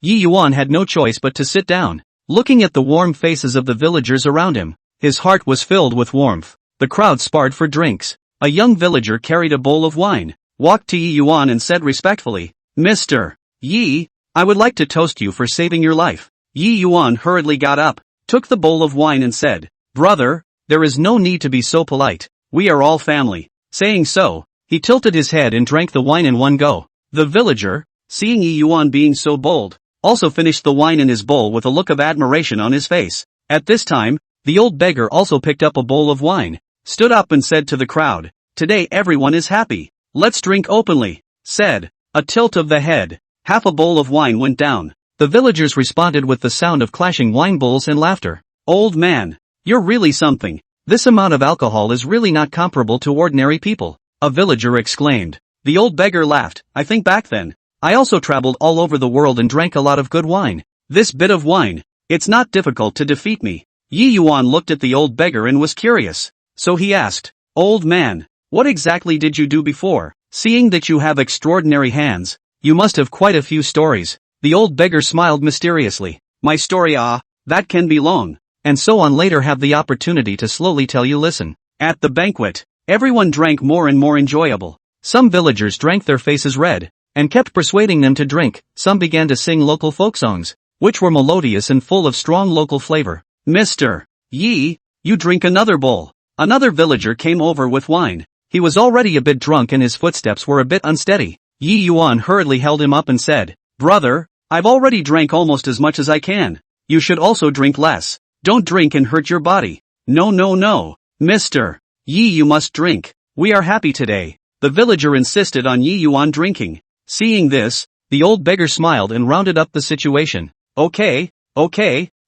[SPEAKER 1] Yi Yuan had no choice but to sit down. Looking at the warm faces of the villagers around him, his heart was filled with warmth. The crowd sparred for drinks. A young villager carried a bowl of wine, walked to Yi Yuan and said respectfully, Mr. Yi, I would like to toast you for saving your life. Yi Yuan hurriedly got up, took the bowl of wine and said, "Brother, there is no need to be so polite. We are all family." Saying so, he tilted his head and drank the wine in one go. The villager, seeing Yi Yuan being so bold, also finished the wine in his bowl with a look of admiration on his face. At this time, the old beggar also picked up a bowl of wine, stood up and said to the crowd, "Today everyone is happy. Let's drink openly." Said, a tilt of the head, half a bowl of wine went down. The villagers responded with the sound of clashing wine bowls and laughter. "Old man, you're really something. This amount of alcohol is really not comparable to ordinary people," a villager exclaimed. The old beggar laughed. "I think back then, I also traveled all over the world and drank a lot of good wine. This bit of wine, it's not difficult to defeat me." Yi Yuan looked at the old beggar and was curious. So he asked, "Old man, what exactly did you do before? Seeing that you have extraordinary hands, you must have quite a few stories." The old beggar smiled mysteriously. "My story, that can be long, and so on. Later have the opportunity to slowly tell you. Listen." At the banquet, everyone drank more and more enjoyable. Some villagers drank their faces red, and kept persuading them to drink. Some began to sing local folk songs, which were melodious and full of strong local flavor. "Mr. Yi, you drink another bowl." Another villager came over with wine. He was already a bit drunk and his footsteps were a bit unsteady. Yi Yuan hurriedly held him up and said, "Brother, I've already drank almost as much as I can. You should also drink less. Don't drink and hurt your body." "No, no, no. Mr. Yi, you must drink. We are happy today." The villager insisted on Yi Yuan drinking. Seeing this, the old beggar smiled and rounded up the situation. Okay,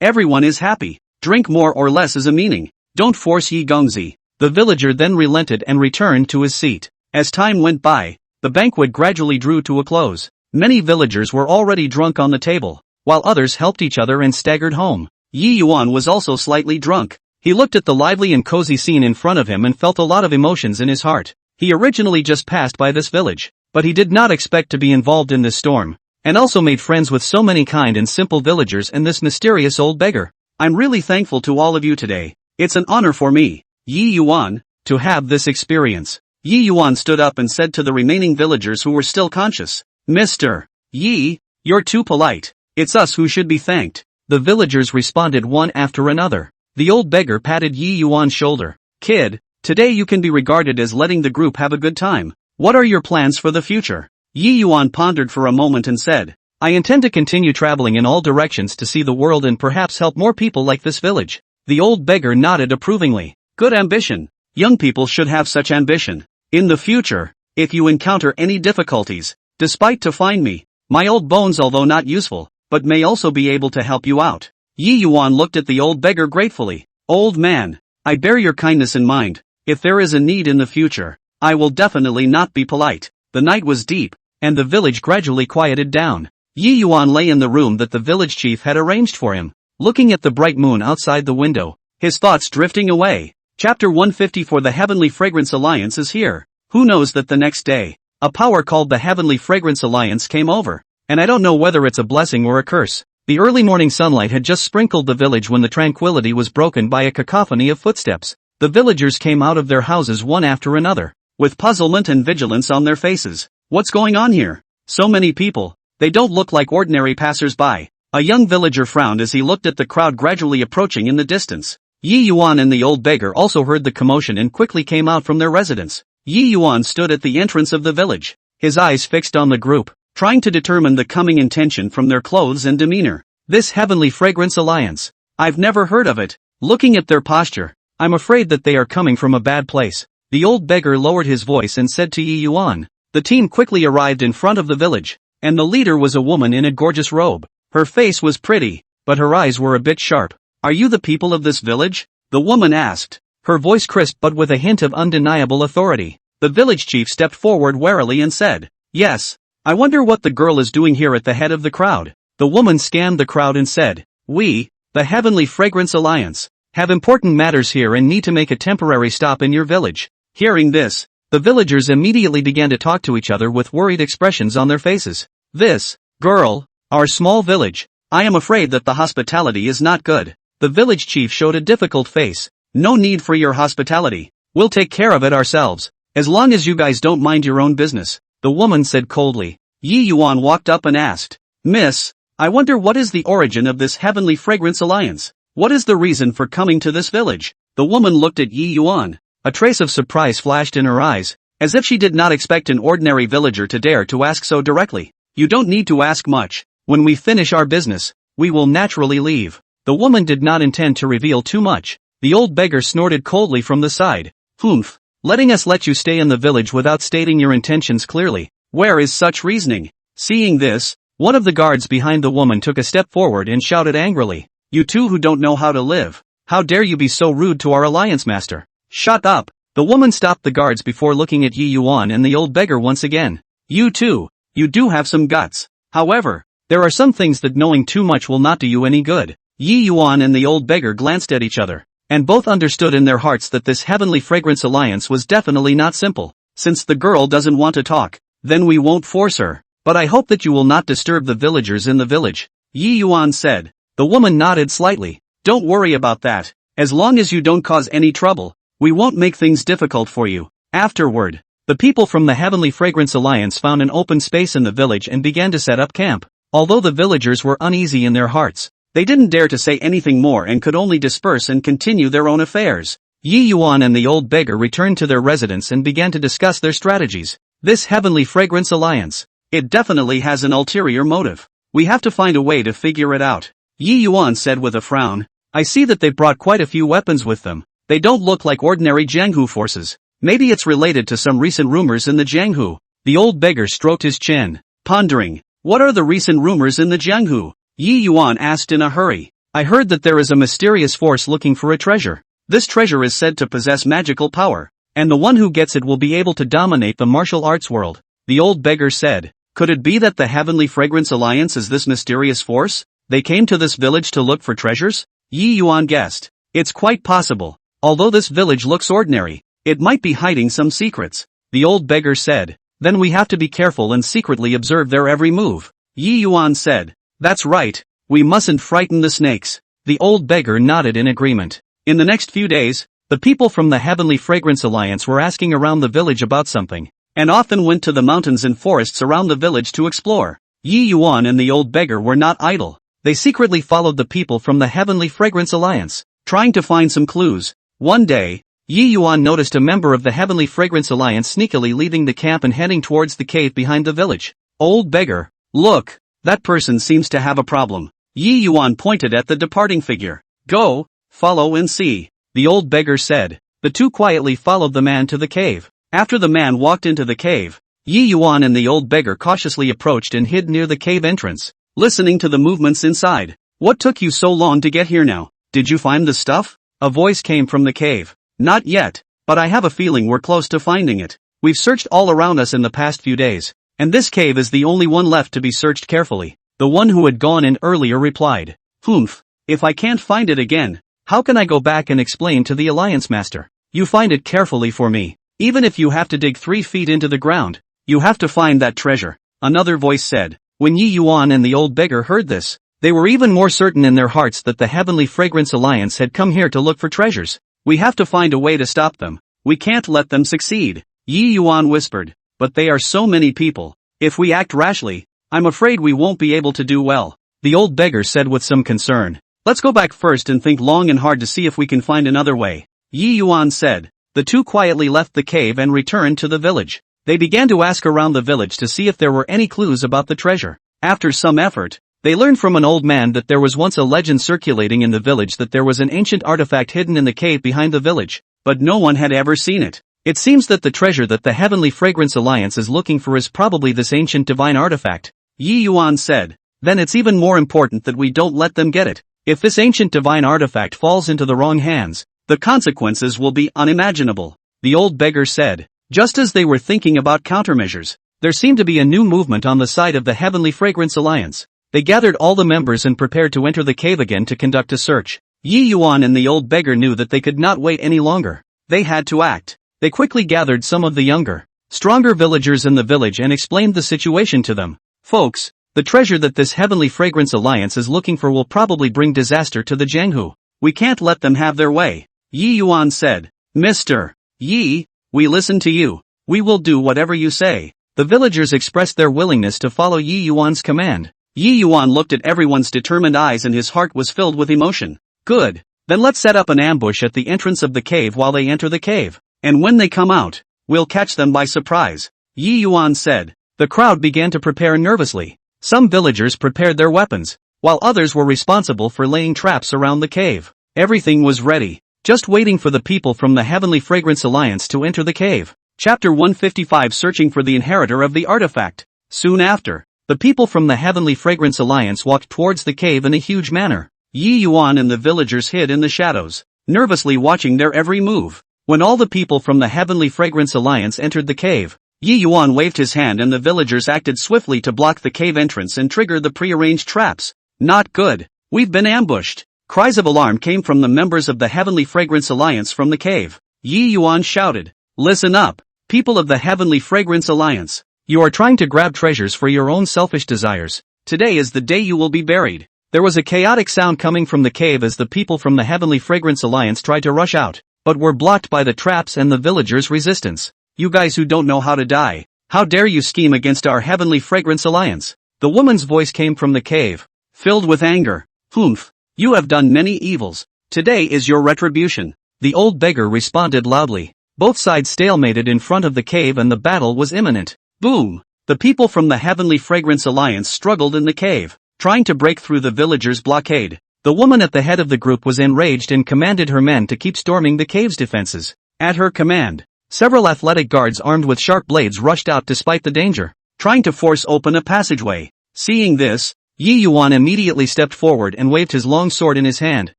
[SPEAKER 1] everyone is happy. Drink more or less is a meaning. Don't force Yi Gongzi." The villager then relented and returned to his seat. As time went by, the banquet gradually drew to a close. Many villagers were already drunk on the table, while others helped each other and staggered home. Yi Yuan was also slightly drunk. He looked at the lively and cozy scene in front of him and felt a lot of emotions in his heart. He originally just passed by this village, but he did not expect to be involved in this storm, and also made friends with so many kind and simple villagers and this mysterious old beggar. "I'm really thankful to all of you today. It's an honor for me, Yi Yuan, to have this experience." Yi Yuan stood up and said to the remaining villagers who were still conscious, "Mr. Yi, you're too polite. It's us who should be thanked." The villagers responded one after another. The old beggar patted Yi Yuan's shoulder. "Kid, today you can be regarded as letting the group have a good time. What are your plans for the future?" Yi Yuan pondered for a moment and said, "I intend to continue traveling in all directions to see the world and perhaps help more people like this village." The old beggar nodded approvingly. "Good ambition. Young people should have such ambition. In the future, if you encounter any difficulties, despite to find me. My old bones, although not useful, but may also be able to help you out." Yi Yuan looked at the old beggar gratefully. "Old man, I bear your kindness in mind. If there is a need in the future, I will definitely not be polite." The night was deep, and the village gradually quieted down. Yi Yuan lay in the room that the village chief had arranged for him, looking at the bright moon outside the window, his thoughts drifting away. Chapter 154. The Heavenly Fragrance Alliance is here. Who knows that the next day, a power called the Heavenly Fragrance Alliance came over, and I don't know whether it's a blessing or a curse. The early morning sunlight had just sprinkled the village when the tranquility was broken by a cacophony of footsteps. The villagers came out of their houses one after another, with puzzlement and vigilance on their faces. "What's going on here? So many people, they don't look like ordinary passers-by." A young villager frowned as he looked at the crowd gradually approaching in the distance. Yi Yuan and the old beggar also heard the commotion and quickly came out from their residence. Yi Yuan stood at the entrance of the village, his eyes fixed on the group, trying to determine the coming intention from their clothes and demeanor. "This Heavenly Fragrance Alliance. I've never heard of it. Looking at their posture, I'm afraid that they are coming from a bad place." The old beggar lowered his voice and said to Yi Yuan. The team quickly arrived in front of the village, and the leader was a woman in a gorgeous robe. Her face was pretty, but her eyes were a bit sharp. "Are you the people of this village?" the woman asked, her voice crisp but with a hint of undeniable authority. The village chief stepped forward warily and said, "Yes. I wonder what the girl is doing here at the head of the crowd." The woman scanned the crowd and said, "We, the Heavenly Fragrance Alliance, have important matters here and need to make a temporary stop in your village." Hearing this, the villagers immediately began to talk to each other with worried expressions on their faces. "This girl, our small village, I am afraid that the hospitality is not good." The village chief showed a difficult face. "No need for your hospitality. We'll take care of it ourselves, as long as you guys don't mind your own business," the woman said coldly. Yi Yuan walked up and asked, Miss, I wonder what is the origin of this heavenly fragrance alliance? What is the reason for coming to this village? The woman looked at Yi Yuan. A trace of surprise flashed in her eyes, as if she did not expect an ordinary villager to dare to ask so directly. You don't need to ask much. When we finish our business, we will naturally leave. The woman did not intend to reveal too much. The old beggar snorted coldly from the side. Humph. Letting us let you stay in the village without stating your intentions clearly. Where is such reasoning? Seeing this, one of the guards behind the woman took a step forward and shouted angrily. You two who don't know how to live. How dare you be so rude to our alliance master? Shut up. The woman stopped the guards before looking at Yi Yuan and the old beggar once again. You two, you do have some guts. However, there are some things that knowing too much will not do you any good. Yi Yuan and the old beggar glanced at each other, and both understood in their hearts that this heavenly fragrance alliance was definitely not simple. Since the girl doesn't want to talk, then we won't force her. But I hope that you will not disturb the villagers in the village, Yi Yuan said. The woman nodded slightly. Don't worry about that. As long as you don't cause any trouble, we won't make things difficult for you. Afterward, the people from the Heavenly Fragrance Alliance found an open space in the village and began to set up camp. Although the villagers were uneasy in their hearts, they didn't dare to say anything more and could only disperse and continue their own affairs. Yi Yuan and the old beggar returned to their residence and began to discuss their strategies. This Heavenly Fragrance Alliance, it definitely has an ulterior motive. We have to find a way to figure it out. Yi Yuan said with a frown. I see that they brought quite a few weapons with them. They don't look like ordinary Jianghu forces. Maybe it's related to some recent rumors in the Jianghu. The old beggar stroked his chin, pondering. What are the recent rumors in the Jianghu? Yi Yuan asked in a hurry. I heard that there is a mysterious force looking for a treasure. This treasure is said to possess magical power, and the one who gets it will be able to dominate the martial arts world. The old beggar said. Could it be that the Heavenly Fragrance Alliance is this mysterious force? They came to this village to look for treasures? Yi Yuan guessed. It's quite possible. Although this village looks ordinary, it might be hiding some secrets. The old beggar said. Then we have to be careful and secretly observe their every move. Yi Yuan said. That's right. We mustn't frighten the snakes. The old beggar nodded in agreement. In the next few days, the people from the Heavenly Fragrance Alliance were asking around the village about something, and often went to the mountains and forests around the village to explore. Yi Yuan and the old beggar were not idle. They secretly followed the people from the Heavenly Fragrance Alliance, trying to find some clues. One day, Yi Yuan noticed a member of the Heavenly Fragrance Alliance sneakily leaving the camp and heading towards the cave behind the village. Old beggar, look, that person seems to have a problem. Yi Yuan pointed at the departing figure. Go, follow and see, the old beggar said. The two quietly followed the man to the cave. After the man walked into the cave, Yi Yuan and the old beggar cautiously approached and hid near the cave entrance, listening to the movements inside. What took you so long to get here now? Did you find the stuff? A voice came from the cave. Not yet, but I have a feeling we're close to finding it. We've searched all around us in the past few days, and this cave is the only one left to be searched carefully. The one who had gone in earlier replied. Humph, if I can't find it again, how can I go back and explain to the Alliance Master? You find it carefully for me. Even if you have to dig 3 feet into the ground, you have to find that treasure. Another voice said. When Yi Yuan and the old beggar heard this, they were even more certain in their hearts that the Heavenly Fragrance Alliance had come here to look for treasures. We have to find a way to stop them. We can't let them succeed, Yi Yuan whispered. But they are so many people. If we act rashly, I'm afraid we won't be able to do well, the old beggar said with some concern. Let's go back first and think long and hard to see if we can find another way, Yi Yuan said. The two quietly left the cave and returned to the village. They began to ask around the village to see if there were any clues about the treasure. After some effort, they learned from an old man that there was once a legend circulating in the village that there was an ancient artifact hidden in the cave behind the village, but no one had ever seen it. It seems that the treasure that the Heavenly Fragrance Alliance is looking for is probably this ancient divine artifact, Yi Yuan said. Then it's even more important that we don't let them get it. If this ancient divine artifact falls into the wrong hands, the consequences will be unimaginable, the old beggar said. Just as they were thinking about countermeasures, there seemed to be a new movement on the side of the Heavenly Fragrance Alliance. They gathered all the members and prepared to enter the cave again to conduct a search. Yi Yuan and the old beggar knew that they could not wait any longer. They had to act. They quickly gathered some of the younger, stronger villagers in the village and explained the situation to them. Folks, the treasure that this Heavenly Fragrance Alliance is looking for will probably bring disaster to the Jianghu. We can't let them have their way, Yi Yuan said. Mr. Yi, we listen to you. We will do whatever you say. The villagers expressed their willingness to follow Yi Yuan's command. Yi Yuan looked at everyone's determined eyes and his heart was filled with emotion. Good. Then let's set up an ambush at the entrance of the cave while they enter the cave. And when they come out, we'll catch them by surprise. Yi Yuan said. The crowd began to prepare nervously. Some villagers prepared their weapons, while others were responsible for laying traps around the cave. Everything was ready, just waiting for the people from the Heavenly Fragrance Alliance to enter the cave. Chapter 155 Searching for the Inheritor of the Artifact. Soon after, the people from the Heavenly Fragrance Alliance walked towards the cave in a huge manner. Yi Yuan and the villagers hid in the shadows, nervously watching their every move. When all the people from the Heavenly Fragrance Alliance entered the cave, Yi Yuan waved his hand and the villagers acted swiftly to block the cave entrance and trigger the prearranged traps. Not good. We've been ambushed. Cries of alarm came from the members of the Heavenly Fragrance Alliance from the cave. Yi Yuan shouted. Listen up, people of the Heavenly Fragrance Alliance. You are trying to grab treasures for your own selfish desires. Today is the day you will be buried. There was a chaotic sound coming from the cave as the people from the Heavenly Fragrance Alliance tried to rush out, but were blocked by the traps and the villagers' resistance. You guys who don't know how to die, how dare you scheme against our Heavenly Fragrance Alliance? The woman's voice came from the cave, filled with anger. Humph, you have done many evils. Today is your retribution. The old beggar responded loudly. Both sides stalemated in front of the cave and the battle was imminent. Boom! The people from the Heavenly Fragrance Alliance struggled in the cave, trying to break through the villagers' blockade. The woman at the head of the group was enraged and commanded her men to keep storming the cave's defenses. At her command, several athletic guards armed with sharp blades rushed out despite the danger, trying to force open a passageway. Seeing this, Yi Yuan immediately stepped forward and waved his long sword in his hand,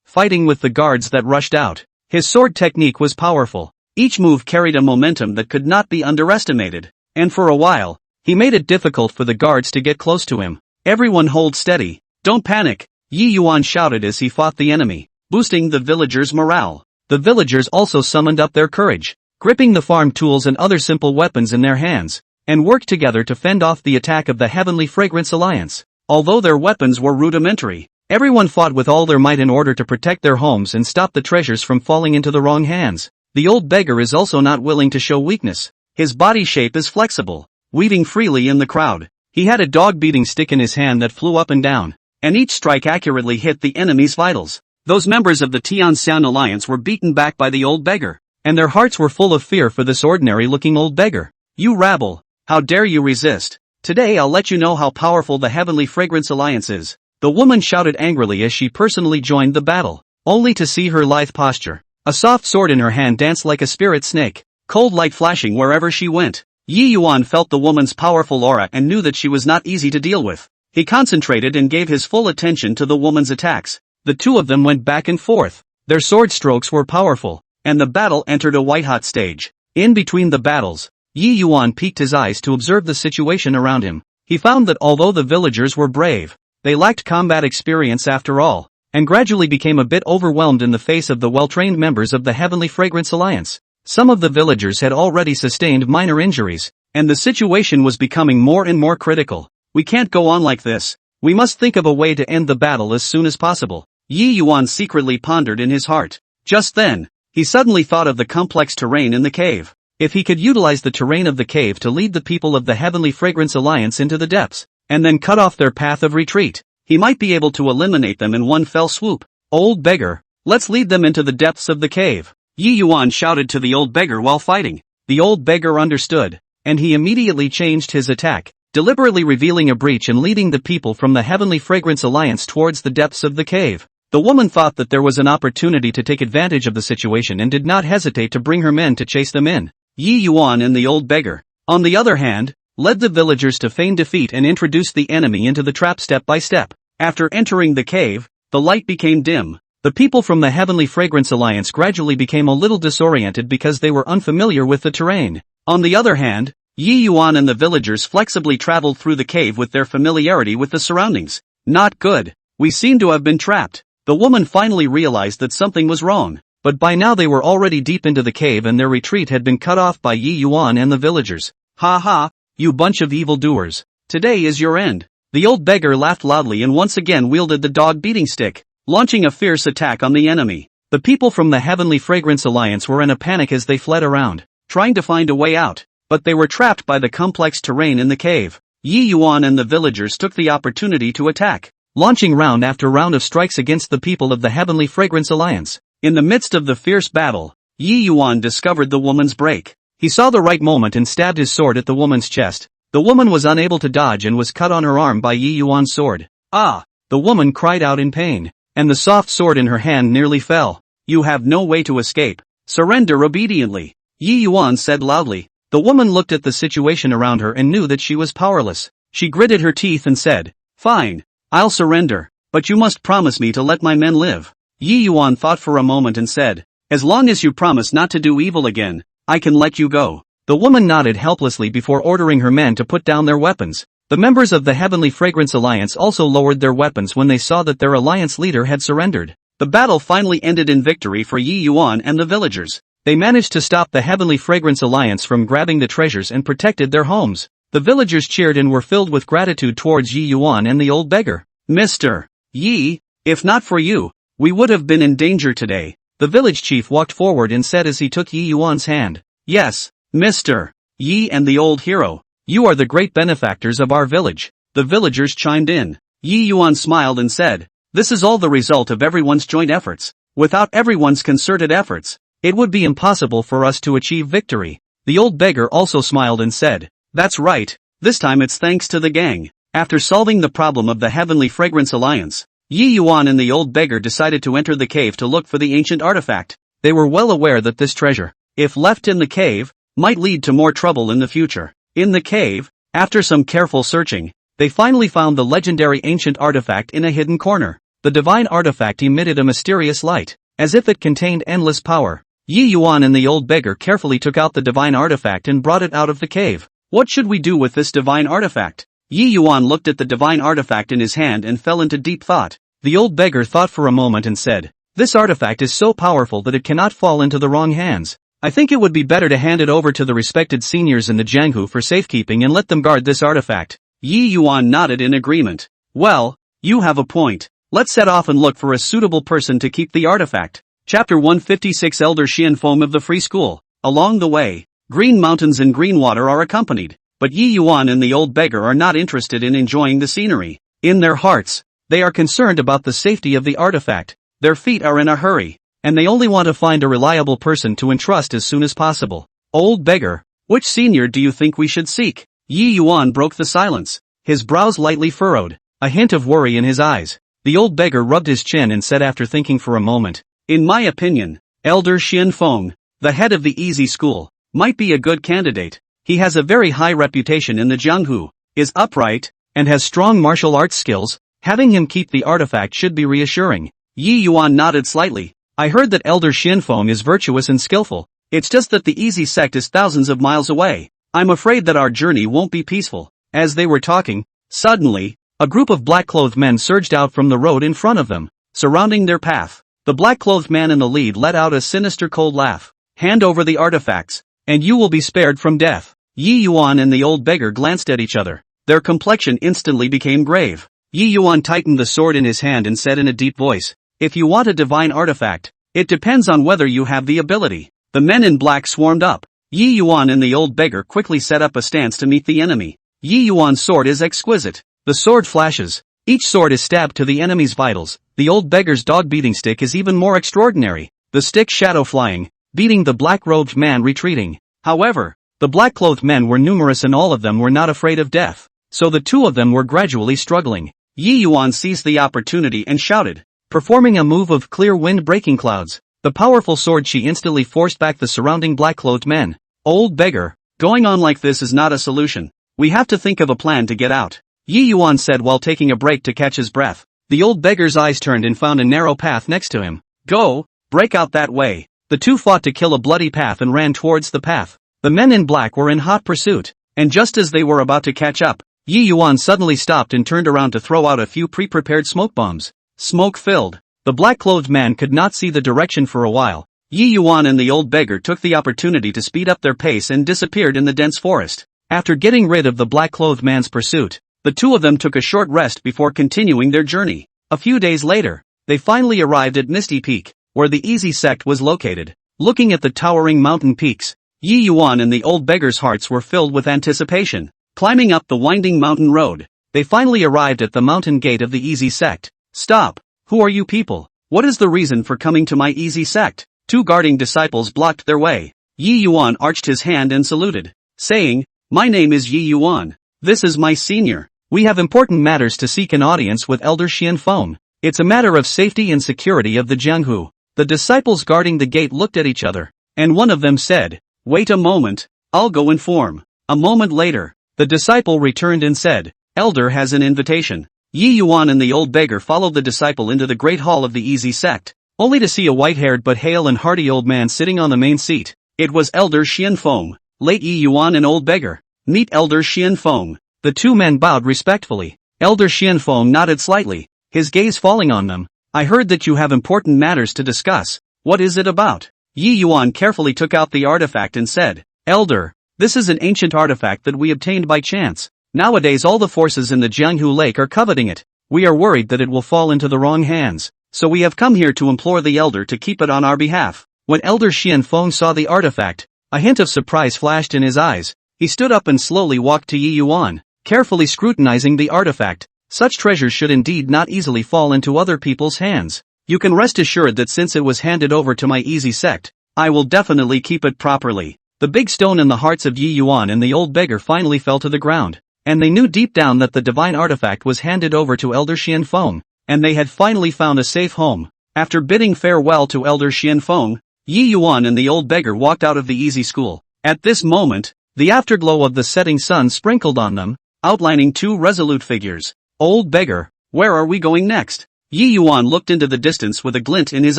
[SPEAKER 1] fighting with the guards that rushed out. His sword technique was powerful. Each move carried a momentum that could not be underestimated, and for a while, he made it difficult for the guards to get close to him. Everyone hold steady, don't panic, Yi Yuan shouted as he fought the enemy, boosting the villagers' morale. The villagers also summoned up their courage, gripping the farm tools and other simple weapons in their hands, and worked together to fend off the attack of the Heavenly Fragrance Alliance. Although their weapons were rudimentary, everyone fought with all their might in order to protect their homes and stop the treasures from falling into the wrong hands. The old beggar is also not willing to show weakness. His body shape is flexible, weaving freely in the crowd. He had a dog-beating stick in his hand that flew up and down, and each strike accurately hit the enemy's vitals. Those members of the Tianxian Alliance were beaten back by the old beggar, and their hearts were full of fear for this ordinary-looking old beggar. You rabble, how dare you resist? Today I'll let you know how powerful the Heavenly Fragrance Alliance is. The woman shouted angrily as she personally joined the battle, only to see her lithe posture. A soft sword in her hand danced like a spirit snake, cold light flashing wherever she went. Yi Yuan felt the woman's powerful aura and knew that she was not easy to deal with. He concentrated and gave his full attention to the woman's attacks. The two of them went back and forth. Their sword strokes were powerful, and the battle entered a white-hot stage. In between the battles, Yi Yuan peeked his eyes to observe the situation around him. He found that although the villagers were brave, they lacked combat experience after all, and gradually became a bit overwhelmed in the face of the well-trained members of the Heavenly Fragrance Alliance. Some of the villagers had already sustained minor injuries, and the situation was becoming more and more critical. We can't go on like this. We must think of a way to end the battle as soon as possible, Yi Yuan secretly pondered in his heart. Just then, he suddenly thought of the complex terrain in the cave. If he could utilize the terrain of the cave to lead the people of the Heavenly Fragrance Alliance into the depths, and then cut off their path of retreat, he might be able to eliminate them in one fell swoop. Old beggar, let's lead them into the depths of the cave, Yi Yuan shouted to the old beggar while fighting. The old beggar understood, and he immediately changed his attack, deliberately revealing a breach and leading the people from the Heavenly Fragrance Alliance towards the depths of the cave. The woman thought that there was an opportunity to take advantage of the situation and did not hesitate to bring her men to chase them in. Yi Yuan and the old beggar, on the other hand, led the villagers to feign defeat and introduced the enemy into the trap step by step. After entering the cave, the light became dim. The people from the Heavenly Fragrance Alliance gradually became a little disoriented because they were unfamiliar with the terrain. On the other hand, Yi Yuan and the villagers flexibly traveled through the cave with their familiarity with the surroundings. Not good. We seem to have been trapped. The woman finally realized that something was wrong, but by now they were already deep into the cave and their retreat had been cut off by Yi Yuan and the villagers. Ha ha, you bunch of evildoers. Today is your end. The old beggar laughed loudly and once again wielded the dog-beating stick, launching a fierce attack on the enemy. The people from the Heavenly Fragrance Alliance were in a panic as they fled around, trying to find a way out, but they were trapped by the complex terrain in the cave. Yi Yuan and the villagers took the opportunity to attack, launching round after round of strikes against the people of the Heavenly Fragrance Alliance. In the midst of the fierce battle, Yi Yuan discovered the woman's break. He saw the right moment and stabbed his sword at the woman's chest. The woman was unable to dodge and was cut on her arm by Yi Yuan's sword. Ah! The woman cried out in pain, and the soft sword in her hand nearly fell. You have no way to escape. Surrender obediently, Yi Yuan said loudly. The woman looked at the situation around her and knew that she was powerless. She gritted her teeth and said, "Fine, I'll surrender, but you must promise me to let my men live." Yi Yuan thought for a moment and said, "As long as you promise not to do evil again, I can let you go." The woman nodded helplessly before ordering her men to put down their weapons. The members of the Heavenly Fragrance Alliance also lowered their weapons when they saw that their alliance leader had surrendered. The battle finally ended in victory for Yi Yuan and the villagers. They managed to stop the Heavenly Fragrance Alliance from grabbing the treasures and protected their homes. The villagers cheered and were filled with gratitude towards Yi Yuan and the old beggar. "Mr. Yi, if not for you, we would have been in danger today," the village chief walked forward and said as he took Yi Yuan's hand. "Yes, Mr. Yi and the old hero. You are the great benefactors of our village." The villagers chimed in. Yi Yuan smiled and said, "This is all the result of everyone's joint efforts. Without everyone's concerted efforts, it would be impossible for us to achieve victory." The old beggar also smiled and said, "That's right, this time it's thanks to the gang." After solving the problem of the Heavenly Fragrance Alliance, Yi Yuan and the old beggar decided to enter the cave to look for the ancient artifact. They were well aware that this treasure, if left in the cave, might lead to more trouble in the future. In the cave, after some careful searching, they finally found the legendary ancient artifact in a hidden corner. The divine artifact emitted a mysterious light, as if it contained endless power. Yi Yuan and the old beggar carefully took out the divine artifact and brought it out of the cave. "What should we do with this divine artifact?" Yi Yuan looked at the divine artifact in his hand and fell into deep thought. The old beggar thought for a moment and said, "This artifact is so powerful that it cannot fall into the wrong hands. I think it would be better to hand it over to the respected seniors in the Jianghu for safekeeping and let them guard this artifact." Yi Yuan nodded in agreement. "Well, you have a point. Let's set off and look for a suitable person to keep the artifact." Chapter 156 Elder Xian Feng of the Free School. Along the way, green mountains and green water are accompanied, but Yi Yuan and the old beggar are not interested in enjoying the scenery. In their hearts, they are concerned about the safety of the artifact. Their feet are in a hurry, and they only want to find a reliable person to entrust as soon as possible. "Old beggar, which senior do you think we should seek?" Yi Yuan broke the silence, his brows lightly furrowed, a hint of worry in his eyes. The old beggar rubbed his chin and said after thinking for a moment, "In my opinion, Elder Xian Feng, the head of the easy school, might be a good candidate. He has a very high reputation in the Jianghu, is upright, and has strong martial arts skills. Having him keep the artifact should be reassuring." Yi Yuan nodded slightly. "I heard that Elder Xian Feng is virtuous and skillful. It's just that the easy sect is thousands of miles away. I'm afraid that our journey won't be peaceful." As they were talking, suddenly, a group of black-clothed men surged out from the road in front of them, surrounding their path. The black-clothed man in the lead let out a sinister cold laugh. "Hand over the artifacts, and you will be spared from death." Yi Yuan and the old beggar glanced at each other. Their complexion instantly became grave. Yi Yuan tightened the sword in his hand and said in a deep voice, "If you want a divine artifact, it depends on whether you have the ability." The men in black swarmed up. Yi Yuan and the old beggar quickly set up a stance to meet the enemy. Yi Yuan's sword is exquisite. The sword flashes. Each sword is stabbed to the enemy's vitals. The old beggar's dog-beating stick is even more extraordinary. The stick shadow flying, beating the black-robed man retreating. However, the black-clothed men were numerous and all of them were not afraid of death. So the two of them were gradually struggling. Yi Yuan seized the opportunity and shouted, performing a move of clear wind breaking clouds. The powerful sword she instantly forced back the surrounding black-clothed men. "Old beggar, going on like this is not a solution. We have to think of a plan to get out," Yi Yuan said while taking a break to catch his breath. The old beggar's eyes turned and found a narrow path next to him. "Go, break out that way." The two fought to kill a bloody path and ran towards the path. The men in black were in hot pursuit, and just as they were about to catch up, Yi Yuan suddenly stopped and turned around to throw out a few pre-prepared smoke bombs. Smoke filled. The black-clothed man could not see the direction for a while. Yi Yuan and the old beggar took the opportunity to speed up their pace and disappeared in the dense forest. After getting rid of the black-clothed man's pursuit, the two of them took a short rest before continuing their journey. A few days later, they finally arrived at Misty Peak, where the Easy Sect was located. Looking at the towering mountain peaks, Yi Yuan and the old beggar's hearts were filled with anticipation. Climbing up the winding mountain road, they finally arrived at the mountain gate of the Easy sect. Stop! Who are you people? What is the reason for coming to my Easy sect? Two guarding disciples blocked their way. Yi Yuan arched his hand and saluted, saying, "My name is Yi Yuan. This is my senior. We have important matters to seek an audience with Elder Chen Fan. It's a matter of safety and security of the Jianghu." The disciples guarding the gate looked at each other, and one of them said, "Wait a moment, I'll go inform." A moment later, the disciple returned and said, "Elder has an invitation." Yi Yuan and the old beggar followed the disciple into the great hall of the Easy sect, only to see a white-haired but hale and hearty old man sitting on the main seat. It was Elder Chen Fan, late Yi Yuan and old beggar. "Meet Elder Chen Fan." The two men bowed respectfully. Elder Chen Fan nodded slightly, his gaze falling on them. "I heard that you have important matters to discuss. What is it about?" Yi Yuan carefully took out the artifact and said, "Elder, this is an ancient artifact that we obtained by chance. Nowadays all the forces in the Jianghu Lake are coveting it. We are worried that it will fall into the wrong hands, so we have come here to implore the elder to keep it on our behalf." When Elder Chen Fan saw the artifact, a hint of surprise flashed in his eyes. He stood up and slowly walked to Yi Yuan, carefully scrutinizing the artifact. Such treasures should indeed not easily fall into other people's hands. "You can rest assured that since it was handed over to my Easy sect, I will definitely keep it properly." The big stone in the hearts of Yi Yuan and the old beggar finally fell to the ground, and they knew deep down that the divine artifact was handed over to Elder Chen Fan, and they had finally found a safe home. After bidding farewell to Elder Chen Fan, Yi Yuan and the old beggar walked out of the Easy school. At this moment, the afterglow of the setting sun sprinkled on them, outlining two resolute figures. "Old beggar, where are we going next?" Yi Yuan looked into the distance with a glint in his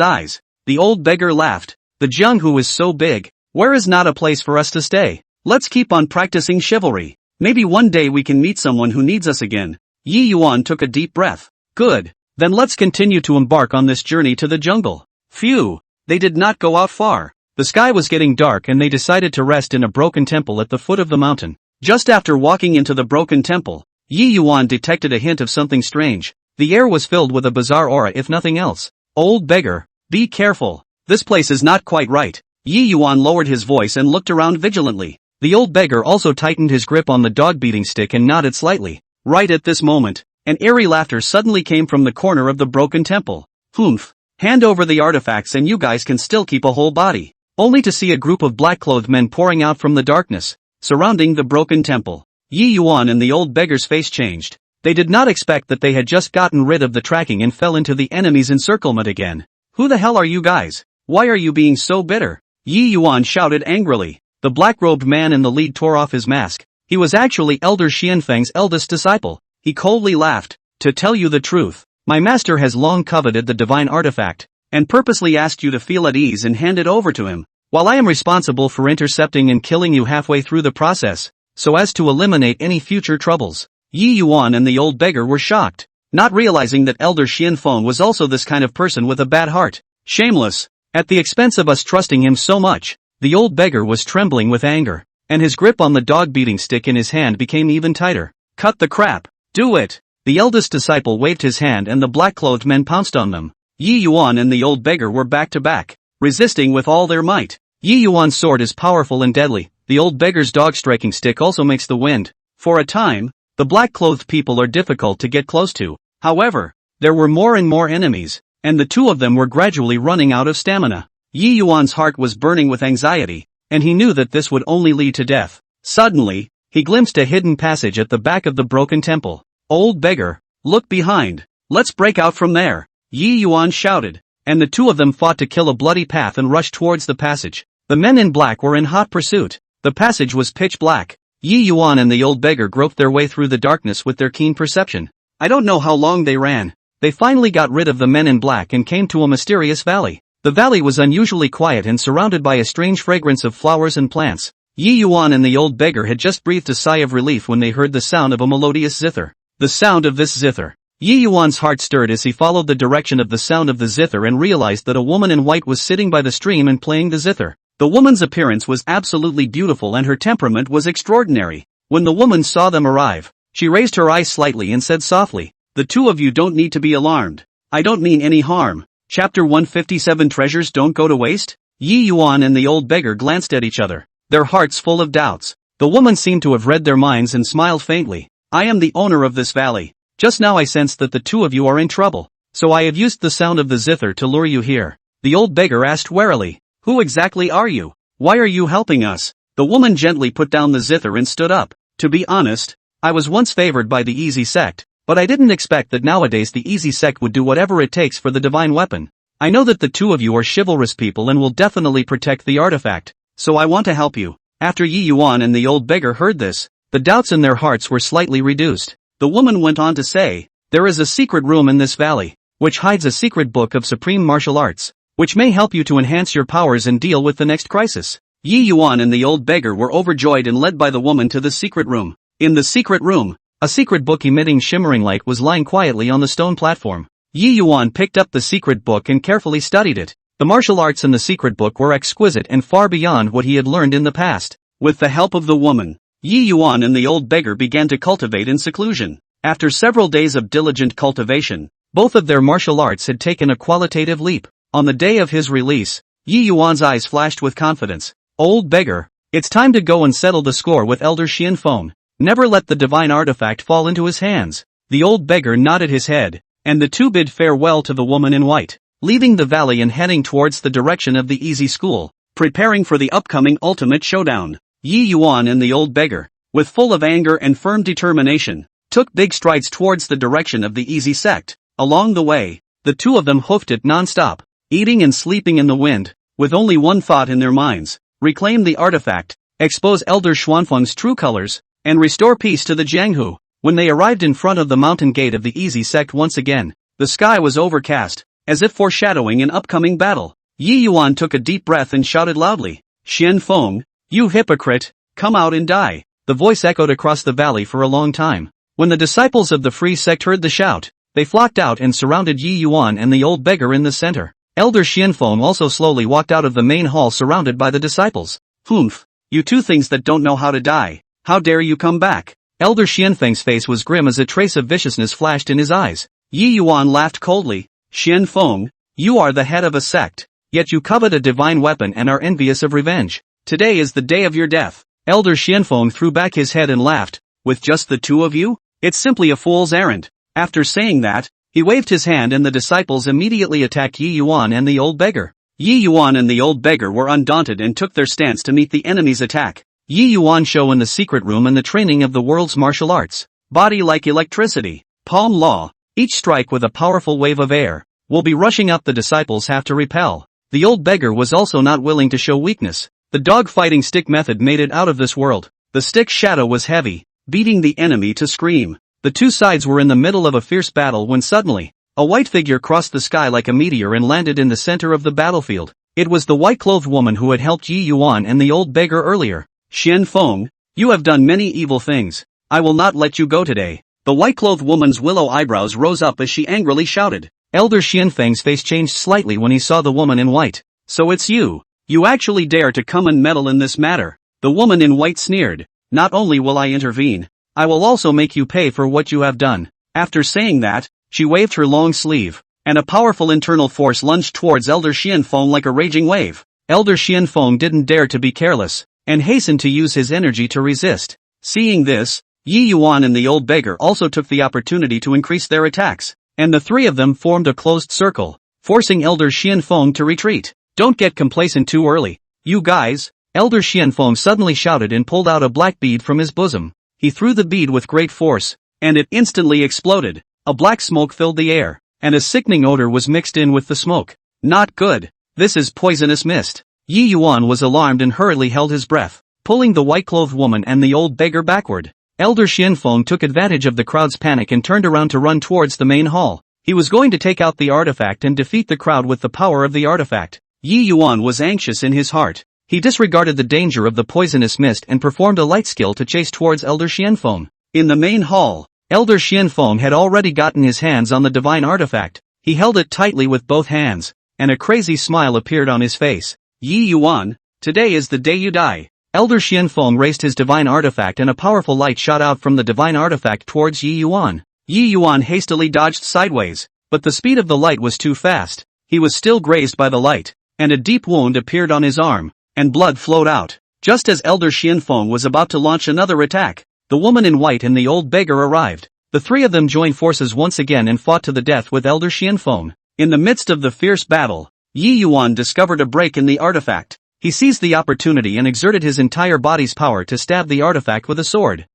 [SPEAKER 1] eyes. The old beggar laughed. "The Jianghu is so big, where is not a place for us to stay? Let's keep on practicing chivalry. Maybe one day we can meet someone who needs us again." Yi Yuan took a deep breath. "Good, then let's continue to embark on this journey to the jungle." Phew, they did not go out far. The sky was getting dark and they decided to rest in a broken temple at the foot of the mountain. Just after walking into the broken temple, Yi Yuan detected a hint of something strange. The air was filled with a bizarre aura if nothing else. "Old beggar, be careful. This place is not quite right." Yi Yuan lowered his voice and looked around vigilantly. The old beggar also tightened his grip on the dog-beating stick and nodded slightly. Right at this moment, an eerie laughter suddenly came from the corner of the broken temple. "Humph, hand over the artifacts and you guys can still keep a whole body." Only to see a group of black-clothed men pouring out from the darkness, surrounding the broken temple. Yi Yuan and the old beggar's face changed. They did not expect that they had just gotten rid of the tracking and fell into the enemy's encirclement again. "Who the hell are you guys? Why are you being so bitter?" Yi Yuan shouted angrily. The black-robed man in the lead tore off his mask. He was actually Elder Chen Fan's eldest disciple. He coldly laughed. "To tell you the truth, my master has long coveted the divine artifact, and purposely asked you to feel at ease and hand it over to him, while I am responsible for intercepting and killing you halfway through the process, so as to eliminate any future troubles." Yi Yuan and the old beggar were shocked, not realizing that Elder Chen Fan was also this kind of person with a bad heart. "Shameless! At the expense of us trusting him so much." The old beggar was trembling with anger, and his grip on the dog-beating stick in his hand became even tighter. "Cut the crap! Do it!" The eldest disciple waved his hand and the black-clothed men pounced on them. Yi Yuan and the old beggar were back to back, resisting with all their might. Yi Yuan's sword is powerful and deadly. The old beggar's dog-striking stick also makes the wind. For a time, the black-clothed people are difficult to get close to. However, there were more and more enemies, and the two of them were gradually running out of stamina. Yi Yuan's heart was burning with anxiety, and he knew that this would only lead to death. Suddenly, he glimpsed a hidden passage at the back of the broken temple. "Old beggar, look behind. Let's break out from there," Yi Yuan shouted, and the two of them fought to kill a bloody path and rushed towards the passage. The men in black were in hot pursuit. The passage was pitch black. Yi Yuan and the old beggar groped their way through the darkness with their keen perception. I don't know how long they ran. They finally got rid of the men in black and came to a mysterious valley. The valley was unusually quiet and surrounded by a strange fragrance of flowers and plants. Yi Yuan and the old beggar had just breathed a sigh of relief when they heard the sound of a melodious zither. The sound of this zither. Yi Yuan's heart stirred as he followed the direction of the sound of the zither and realized that a woman in white was sitting by the stream and playing the zither. The woman's appearance was absolutely beautiful and her temperament was extraordinary. When the woman saw them arrive, she raised her eyes slightly and said softly, "The two of you don't need to be alarmed. I don't mean any harm." Chapter 157 Treasures Don't Go to Waste? Yi Yuan and the old beggar glanced at each other, their hearts full of doubts. The woman seemed to have read their minds and smiled faintly. I am the owner of this valley. Just now I sensed that the two of you are in trouble, so I have used the sound of the zither to lure you here. The old beggar asked warily. Who exactly are you? Why are you helping us? The woman gently put down the zither and stood up. To be honest, I was once favored by the easy sect, but I didn't expect that nowadays the easy sect would do whatever it takes for the divine weapon. I know that the two of you are chivalrous people and will definitely protect the artifact, so I want to help you. After Yi Yuan and the old beggar heard this, the doubts in their hearts were slightly reduced. The woman went on to say, there is a secret room in this valley, which hides a secret book of supreme martial arts, which may help you to enhance your powers and deal with the next crisis. Yi Yuan and the old beggar were overjoyed and led by the woman to the secret room. In the secret room, a secret book emitting shimmering light was lying quietly on the stone platform. Yi Yuan picked up the secret book and carefully studied it. The martial arts in the secret book were exquisite and far beyond what he had learned in the past. With the help of the woman, Yi Yuan and the old beggar began to cultivate in seclusion. After several days of diligent cultivation, both of their martial arts had taken a qualitative leap. On the day of his release, Yi Yuan's eyes flashed with confidence. Old beggar, it's time to go and settle the score with Elder Chen Fan. Never let the divine artifact fall into his hands. The old beggar nodded his head, and the two bid farewell to the woman in white, leaving the valley and heading towards the direction of the easy school, preparing for the upcoming ultimate showdown. Yi Yuan and the old beggar, with full of anger and firm determination, took big strides towards the direction of the easy sect. Along the way, the two of them hoofed it non-stop, eating and sleeping in the wind, with only one thought in their minds: reclaim the artifact, expose Elder Xuanfeng's true colors, and restore peace to the Jianghu. When they arrived in front of the mountain gate of the easy sect once again, the sky was overcast, as if foreshadowing an upcoming battle. Yi Yuan took a deep breath and shouted loudly, Chen Fan, you hypocrite, come out and die. The voice echoed across the valley for a long time. When the disciples of the free sect heard the shout, they flocked out and surrounded Yi Yuan and the old beggar in the center. Elder Chen Fan also slowly walked out of the main hall surrounded by the disciples. Humph, you two things that don't know how to die, how dare you come back? Elder Chen Fan's face was grim as a trace of viciousness flashed in his eyes. Yi Yuan laughed coldly. Chen Fan, you are the head of a sect, yet you covet a divine weapon and are envious of revenge. Today is the day of your death. Elder Chen Fan threw back his head and laughed. With just the two of you? It's simply a fool's errand. After saying that, he waved his hand and the disciples immediately attacked Yi Yuan and the old beggar. Yi Yuan and the old beggar were undaunted and took their stance to meet the enemy's attack. Yi Yuan show in the secret room and the training of the world's martial arts. Body like electricity. Palm law. Each strike with a powerful wave of air will be rushing up the disciples have to repel. The old beggar was also not willing to show weakness. The dog-fighting stick method made it out of this world. The stick's shadow was heavy, beating the enemy to scream. The two sides were in the middle of a fierce battle when suddenly, a white figure crossed the sky like a meteor and landed in the center of the battlefield. It was the white-clothed woman who had helped Yi Yuan and the old beggar earlier. Chen Fan, you have done many evil things. I will not let you go today. The white-clothed woman's willow eyebrows rose up as she angrily shouted. Elder Chen Fan's face changed slightly when he saw the woman in white. So it's you. You actually dare to come and meddle in this matter. The woman in white sneered. Not only will I intervene, I will also make you pay for what you have done. After saying that, she waved her long sleeve, and a powerful internal force lunged towards Elder Chen Fan like a raging wave. Elder Chen Fan didn't dare to be careless, and hastened to use his energy to resist. Seeing this, Yi Yuan and the old beggar also took the opportunity to increase their attacks, and the three of them formed a closed circle, forcing Elder Chen Fan to retreat. Don't get complacent too early, you guys. Elder Chen Fan suddenly shouted and pulled out a black bead from his bosom. He threw the bead with great force, and it instantly exploded. A black smoke filled the air, and a sickening odor was mixed in with the smoke. Not good. This is poisonous mist. Yi Yuan was alarmed and hurriedly held his breath, pulling the white-clothed woman and the old beggar backward. Elder Chen Fan took advantage of the crowd's panic and turned around to run towards the main hall. He was going to take out the artifact and defeat the crowd with the power of the artifact. Yi Yuan was anxious in his heart. He disregarded the danger of the poisonous mist and performed a light skill to chase towards Elder Chen Fan. In the main hall, Elder Chen Fan had already gotten his hands on the divine artifact. He held it tightly with both hands, and a crazy smile appeared on his face. Yi Yuan, today is the day you die. Elder Chen Fan raised his divine artifact and a powerful light shot out from the divine artifact towards Yi Yuan. Yi Yuan hastily dodged sideways, but the speed of the light was too fast. He was still grazed by the light, and a deep wound appeared on his arm, and blood flowed out. Just as Elder Xianfeng was about to launch another attack, the woman in white and the old beggar arrived. The three of them joined forces once again and fought to the death with Elder Xianfeng. In the midst of the fierce battle, Yi Yuan discovered a break in the artifact. He seized the opportunity and exerted his entire body's power to stab the artifact with a sword.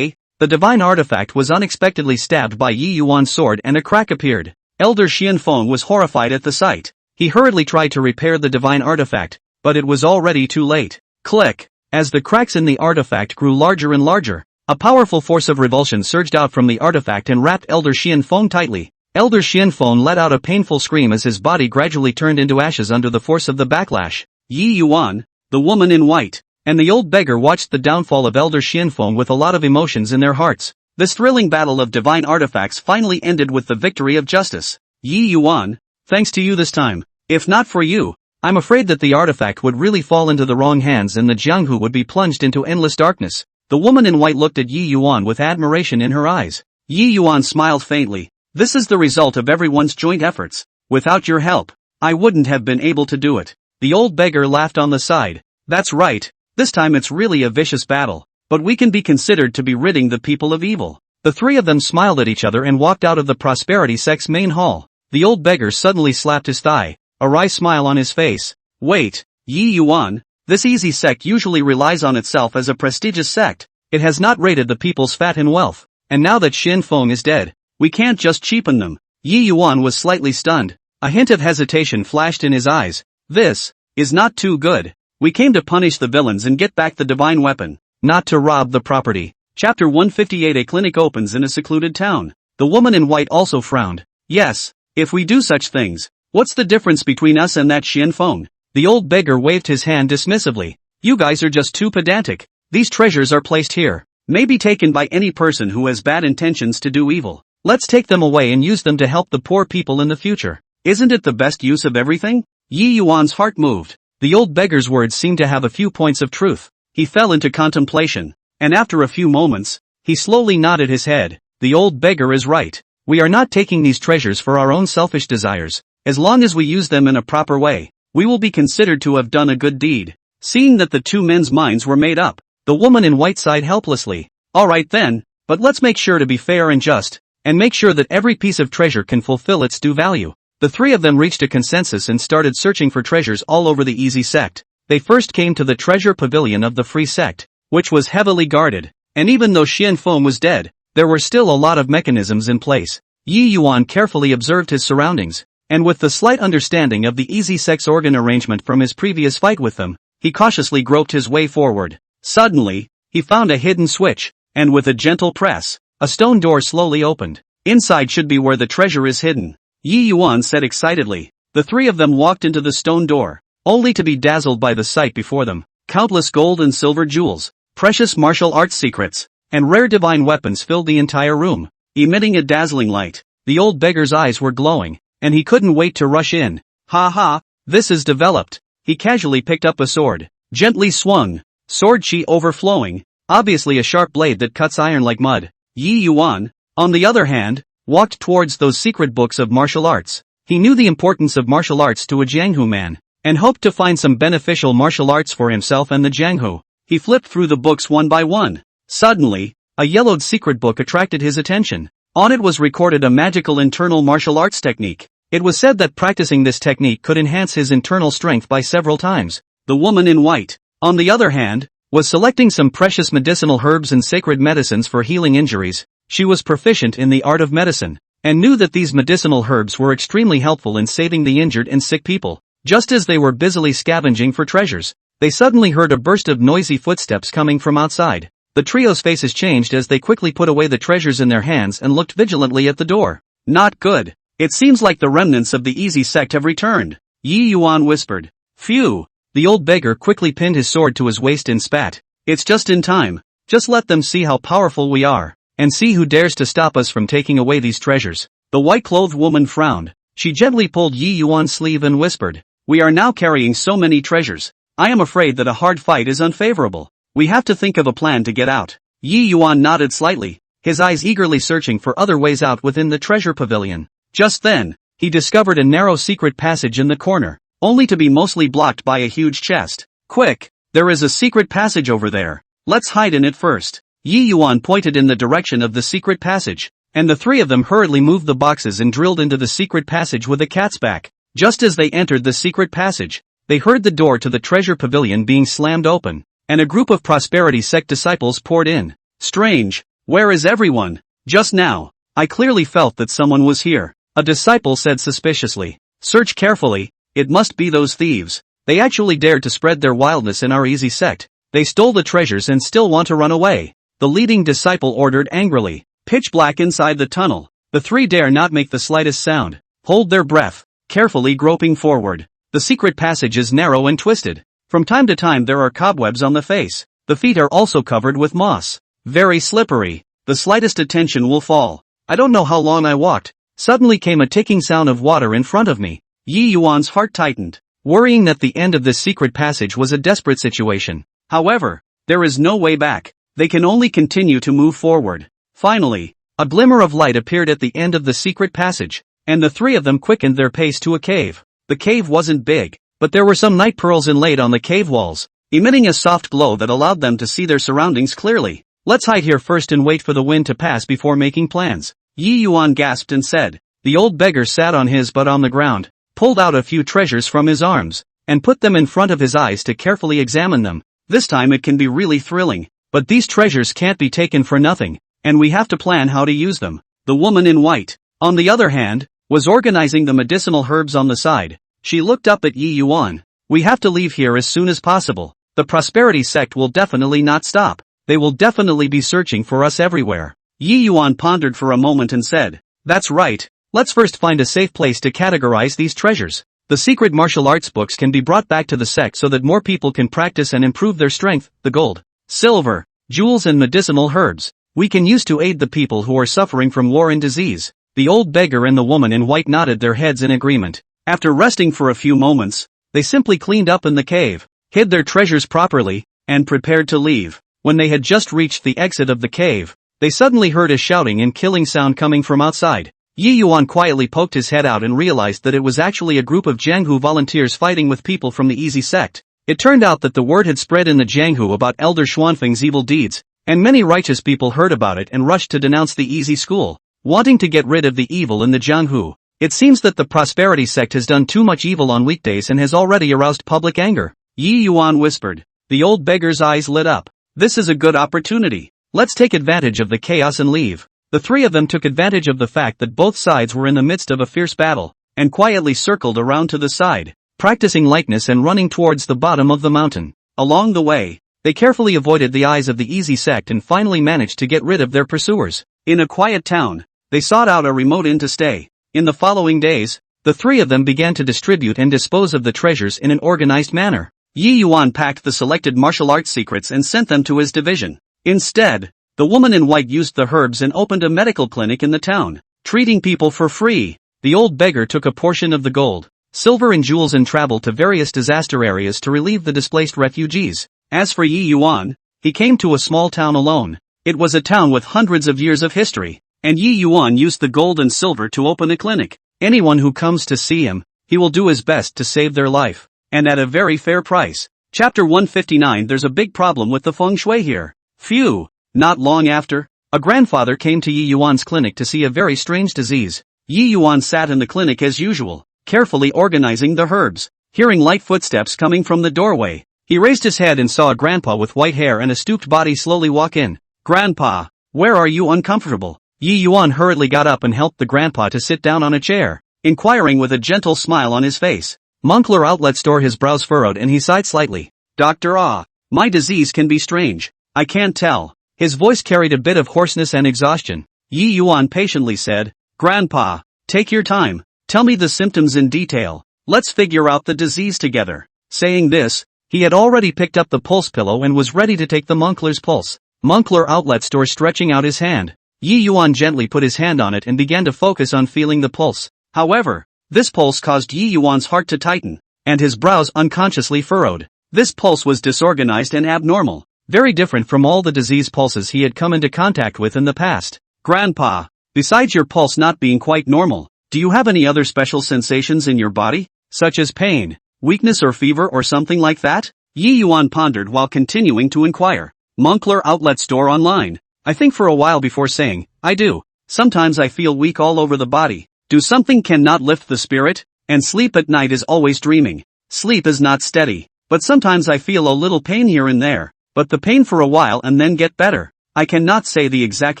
[SPEAKER 1] The divine artifact was unexpectedly stabbed by Yi Yuan's sword and a crack appeared. Elder Xianfeng was horrified at the sight. He hurriedly tried to repair the divine artifact, but it was already too late. Click! As the cracks in the artifact grew larger and larger, a powerful force of revulsion surged out from the artifact and wrapped Elder Xianfeng tightly. Elder Xianfeng let out a painful scream as his body gradually turned into ashes under the force of the backlash. Yi Yuan, the woman in white, and the old beggar watched the downfall of Elder Xianfeng with a lot of emotions in their hearts. This thrilling battle of divine artifacts finally ended with the victory of justice. Yi Yuan, thanks to you this time. If not for you, I'm afraid that the artifact would really fall into the wrong hands and the Jianghu would be plunged into endless darkness. The woman in white looked at Yi Yuan with admiration in her eyes. Yi Yuan smiled faintly. This is the result of everyone's joint efforts. Without your help, I wouldn't have been able to do it. The old beggar laughed on the side. That's right, this time it's really a vicious battle, but we can be considered to be ridding the people of evil. The three of them smiled at each other and walked out of the prosperity sect's main hall. The old beggar suddenly slapped his thigh, a wry smile on his face. Wait, Yi Yuan, this easy sect usually relies on itself as a prestigious sect. It has not raided the people's fat and wealth, and now that Xianfeng is dead, we can't just cheapen them. Yi Yuan was slightly stunned. A hint of hesitation flashed in his eyes. This is not too good. We came to punish the villains and get back the divine weapon, not to rob the property. Chapter 158. A clinic opens in a secluded town. The woman in white also frowned. Yes, if we do such things, what's the difference between us and that Xianfeng? The old beggar waved his hand dismissively. You guys are just too pedantic. These treasures are placed here, may be taken by any person who has bad intentions to do evil. Let's take them away and use them to help the poor people in the future. Isn't it the best use of everything? Yi Yuan's heart moved. The old beggar's words seemed to have a few points of truth. He fell into contemplation, and after a few moments, he slowly nodded his head. The old beggar is right. We are not taking these treasures for our own selfish desires. As long as we use them in a proper way, we will be considered to have done a good deed. Seeing that the two men's minds were made up, the woman in white sighed helplessly. Alright then, but let's make sure to be fair and just, and make sure that every piece of treasure can fulfill its due value. The three of them reached a consensus and started searching for treasures all over the Easy sect. They first came to the treasure pavilion of the Free sect, which was heavily guarded, and even though Xianfeng was dead, there were still a lot of mechanisms in place. Yi Yuan carefully observed his surroundings, and with the slight understanding of the Easy sect's organ arrangement from his previous fight with them, he cautiously groped his way forward. Suddenly, he found a hidden switch, and with a gentle press, a stone door slowly opened. Inside should be where the treasure is hidden, Yi Yuan said excitedly. The three of them walked into the stone door, only to be dazzled by the sight before them. Countless gold and silver jewels, precious martial arts secrets, and rare divine weapons filled the entire room, emitting a dazzling light. The old beggar's eyes were glowing, and he couldn't wait to rush in. Ha ha, this is developed. He casually picked up a sword, gently swung, sword chi overflowing, obviously a sharp blade that cuts iron like mud. Yi Yuan, on the other hand, walked towards those secret books of martial arts. He knew the importance of martial arts to a Jianghu man, and hoped to find some beneficial martial arts for himself and the Jianghu. He flipped through the books one by one. Suddenly, a yellowed secret book attracted his attention. On it was recorded a magical internal martial arts technique. It was said that practicing this technique could enhance his internal strength by several times. The woman in white, on the other hand, was selecting some precious medicinal herbs and sacred medicines for healing injuries. She was proficient in the art of medicine, and knew that these medicinal herbs were extremely helpful in saving the injured and sick people. Just as they were busily scavenging for treasures, they suddenly heard a burst of noisy footsteps coming from outside. The trio's faces changed as they quickly put away the treasures in their hands and looked vigilantly at the door. Not good. It seems like the remnants of the Easy sect have returned, Yi Yuan whispered. Phew. The old beggar quickly pinned his sword to his waist and spat. It's just in time. Just let them see how powerful we are, and see who dares to stop us from taking away these treasures. The white-clothed woman frowned. She gently pulled Yi Yuan's sleeve and whispered, we are now carrying so many treasures. I am afraid that a hard fight is unfavorable. We have to think of a plan to get out. Yi Yuan nodded slightly, his eyes eagerly searching for other ways out within the treasure pavilion. Just then, he discovered a narrow secret passage in the corner, only to be mostly blocked by a huge chest. Quick, There is a secret passage over there. Let's hide in it first. Yi Yuan pointed in the direction of the secret passage, and the three of them hurriedly moved the boxes and drilled into the secret passage with a cat's back. Just as they entered the secret passage, they heard the door to the treasure pavilion being slammed open, and a group of prosperity sect disciples poured in. Strange, where is everyone? Just now, I clearly felt that someone was here, a disciple said suspiciously. Search carefully, it must be those thieves. They actually dared to spread their wildness in our easy sect. They stole the treasures and still want to run away. The leading disciple ordered angrily. Pitch black inside the tunnel. The three dare not make the slightest sound. Hold their breath, carefully groping forward. The secret passage is narrow and twisted. From time to time there are cobwebs on the face. The feet are also covered with moss. Very slippery. The slightest attention will fall. I don't know how long I walked. Suddenly came a ticking sound of water in front of me. Yi Yuan's heart tightened, worrying that the end of this secret passage was a desperate situation. However, there is no way back. They can only continue to move forward. Finally, a glimmer of light appeared at the end of the secret passage, and the three of them quickened their pace to a cave. The cave wasn't big, but there were some night pearls inlaid on the cave walls, emitting a soft glow that allowed them to see their surroundings clearly. Let's hide here first and wait for the wind to pass before making plans. Yi Yuan gasped and said. The old beggar sat on his butt on the ground, pulled out a few treasures from his arms, and put them in front of his eyes to carefully examine them. This time it can be really thrilling, but these treasures can't be taken for nothing, and we have to plan how to use them. The woman in white, on the other hand, was organizing the medicinal herbs on the side. She looked up at Yi Yuan. We have to leave here as soon as possible. The prosperity sect will definitely not stop. They will definitely be searching for us everywhere. Yi Yuan pondered for a moment and said, that's right. Let's first find a safe place to categorize these treasures. The secret martial arts books can be brought back to the sect so that more people can practice and improve their strength. The gold, silver, jewels and medicinal herbs we can use to aid the people who are suffering from war and disease. The old beggar and the woman in white nodded their heads in agreement. After resting for a few moments, they simply cleaned up in the cave, hid their treasures properly, and prepared to leave. When they had just reached the exit of the cave, they suddenly heard a shouting and killing sound coming from outside. Yi Yuan quietly poked his head out and realized that it was actually a group of Jianghu volunteers fighting with people from the Easy sect. It turned out that the word had spread in the Jianghu about Elder Xuanfeng's evil deeds, and many righteous people heard about it and rushed to denounce the Easy school, wanting to get rid of the evil in the Jianghu. It seems that the prosperity sect has done too much evil on weekdays and has already aroused public anger. Yi Yuan whispered. The old beggar's eyes lit up. This is a good opportunity. Let's take advantage of the chaos and leave. The three of them took advantage of the fact that both sides were in the midst of a fierce battle, and quietly circled around to the side, practicing lightness and running towards the bottom of the mountain. Along the way, they carefully avoided the eyes of the Easy sect and finally managed to get rid of their pursuers. In a quiet town, they sought out a remote inn to stay. In the following days, the three of them began to distribute and dispose of the treasures in an organized manner. Yi Yuan packed the selected martial arts secrets and sent them to his division. Instead, the woman in white used the herbs and opened a medical clinic in the town, treating people for free. The old beggar took a portion of the gold, silver and jewels and traveled to various disaster areas to relieve the displaced refugees. As for Yi Yuan, he came to a small town alone. It was a town with hundreds of years of history, and Yi Yuan used the gold and silver to open a clinic. Anyone who comes to see him, he will do his best to save their life, and at a very fair price. Chapter 159. There's a big problem with the feng shui here. Phew. Not long after, a grandfather came to Yi Yuan's clinic to see a very strange disease. Yi Yuan sat in the clinic as usual, carefully organizing the herbs. Hearing light footsteps coming from the doorway, he raised his head and saw a grandpa with white hair and a stooped body slowly walk in. Grandpa, where are you uncomfortable? Yi Yuan hurriedly got up and helped the grandpa to sit down on a chair, inquiring with a gentle smile on his face. Moncler Outlet Store, his brows furrowed and he sighed slightly. Doctor, my disease can be strange. I can't tell. His voice carried a bit of hoarseness and exhaustion. Yi Yuan patiently said, Grandpa, take your time. Tell me the symptoms in detail. Let's figure out the disease together. Saying this, he had already picked up the pulse pillow and was ready to take the Moncler's pulse. Moncler Outlet Store stretching out his hand. Yi Yuan gently put his hand on it and began to focus on feeling the pulse. However, this pulse caused Yi Yuan's heart to tighten, and his brows unconsciously furrowed. This pulse was disorganized and abnormal, very different from all the disease pulses he had come into contact with in the past. Grandpa, besides your pulse not being quite normal, do you have any other special sensations in your body, such as pain, weakness or fever or something like that? Yi Yuan pondered while continuing to inquire. Moncler outlet store online. I think for a while before saying, I do. Sometimes I feel weak all over the body. Do something cannot lift the spirit? And sleep at night is always dreaming. Sleep is not steady. But sometimes I feel a little pain here and there. But the pain for a while and then get better. I cannot say the exact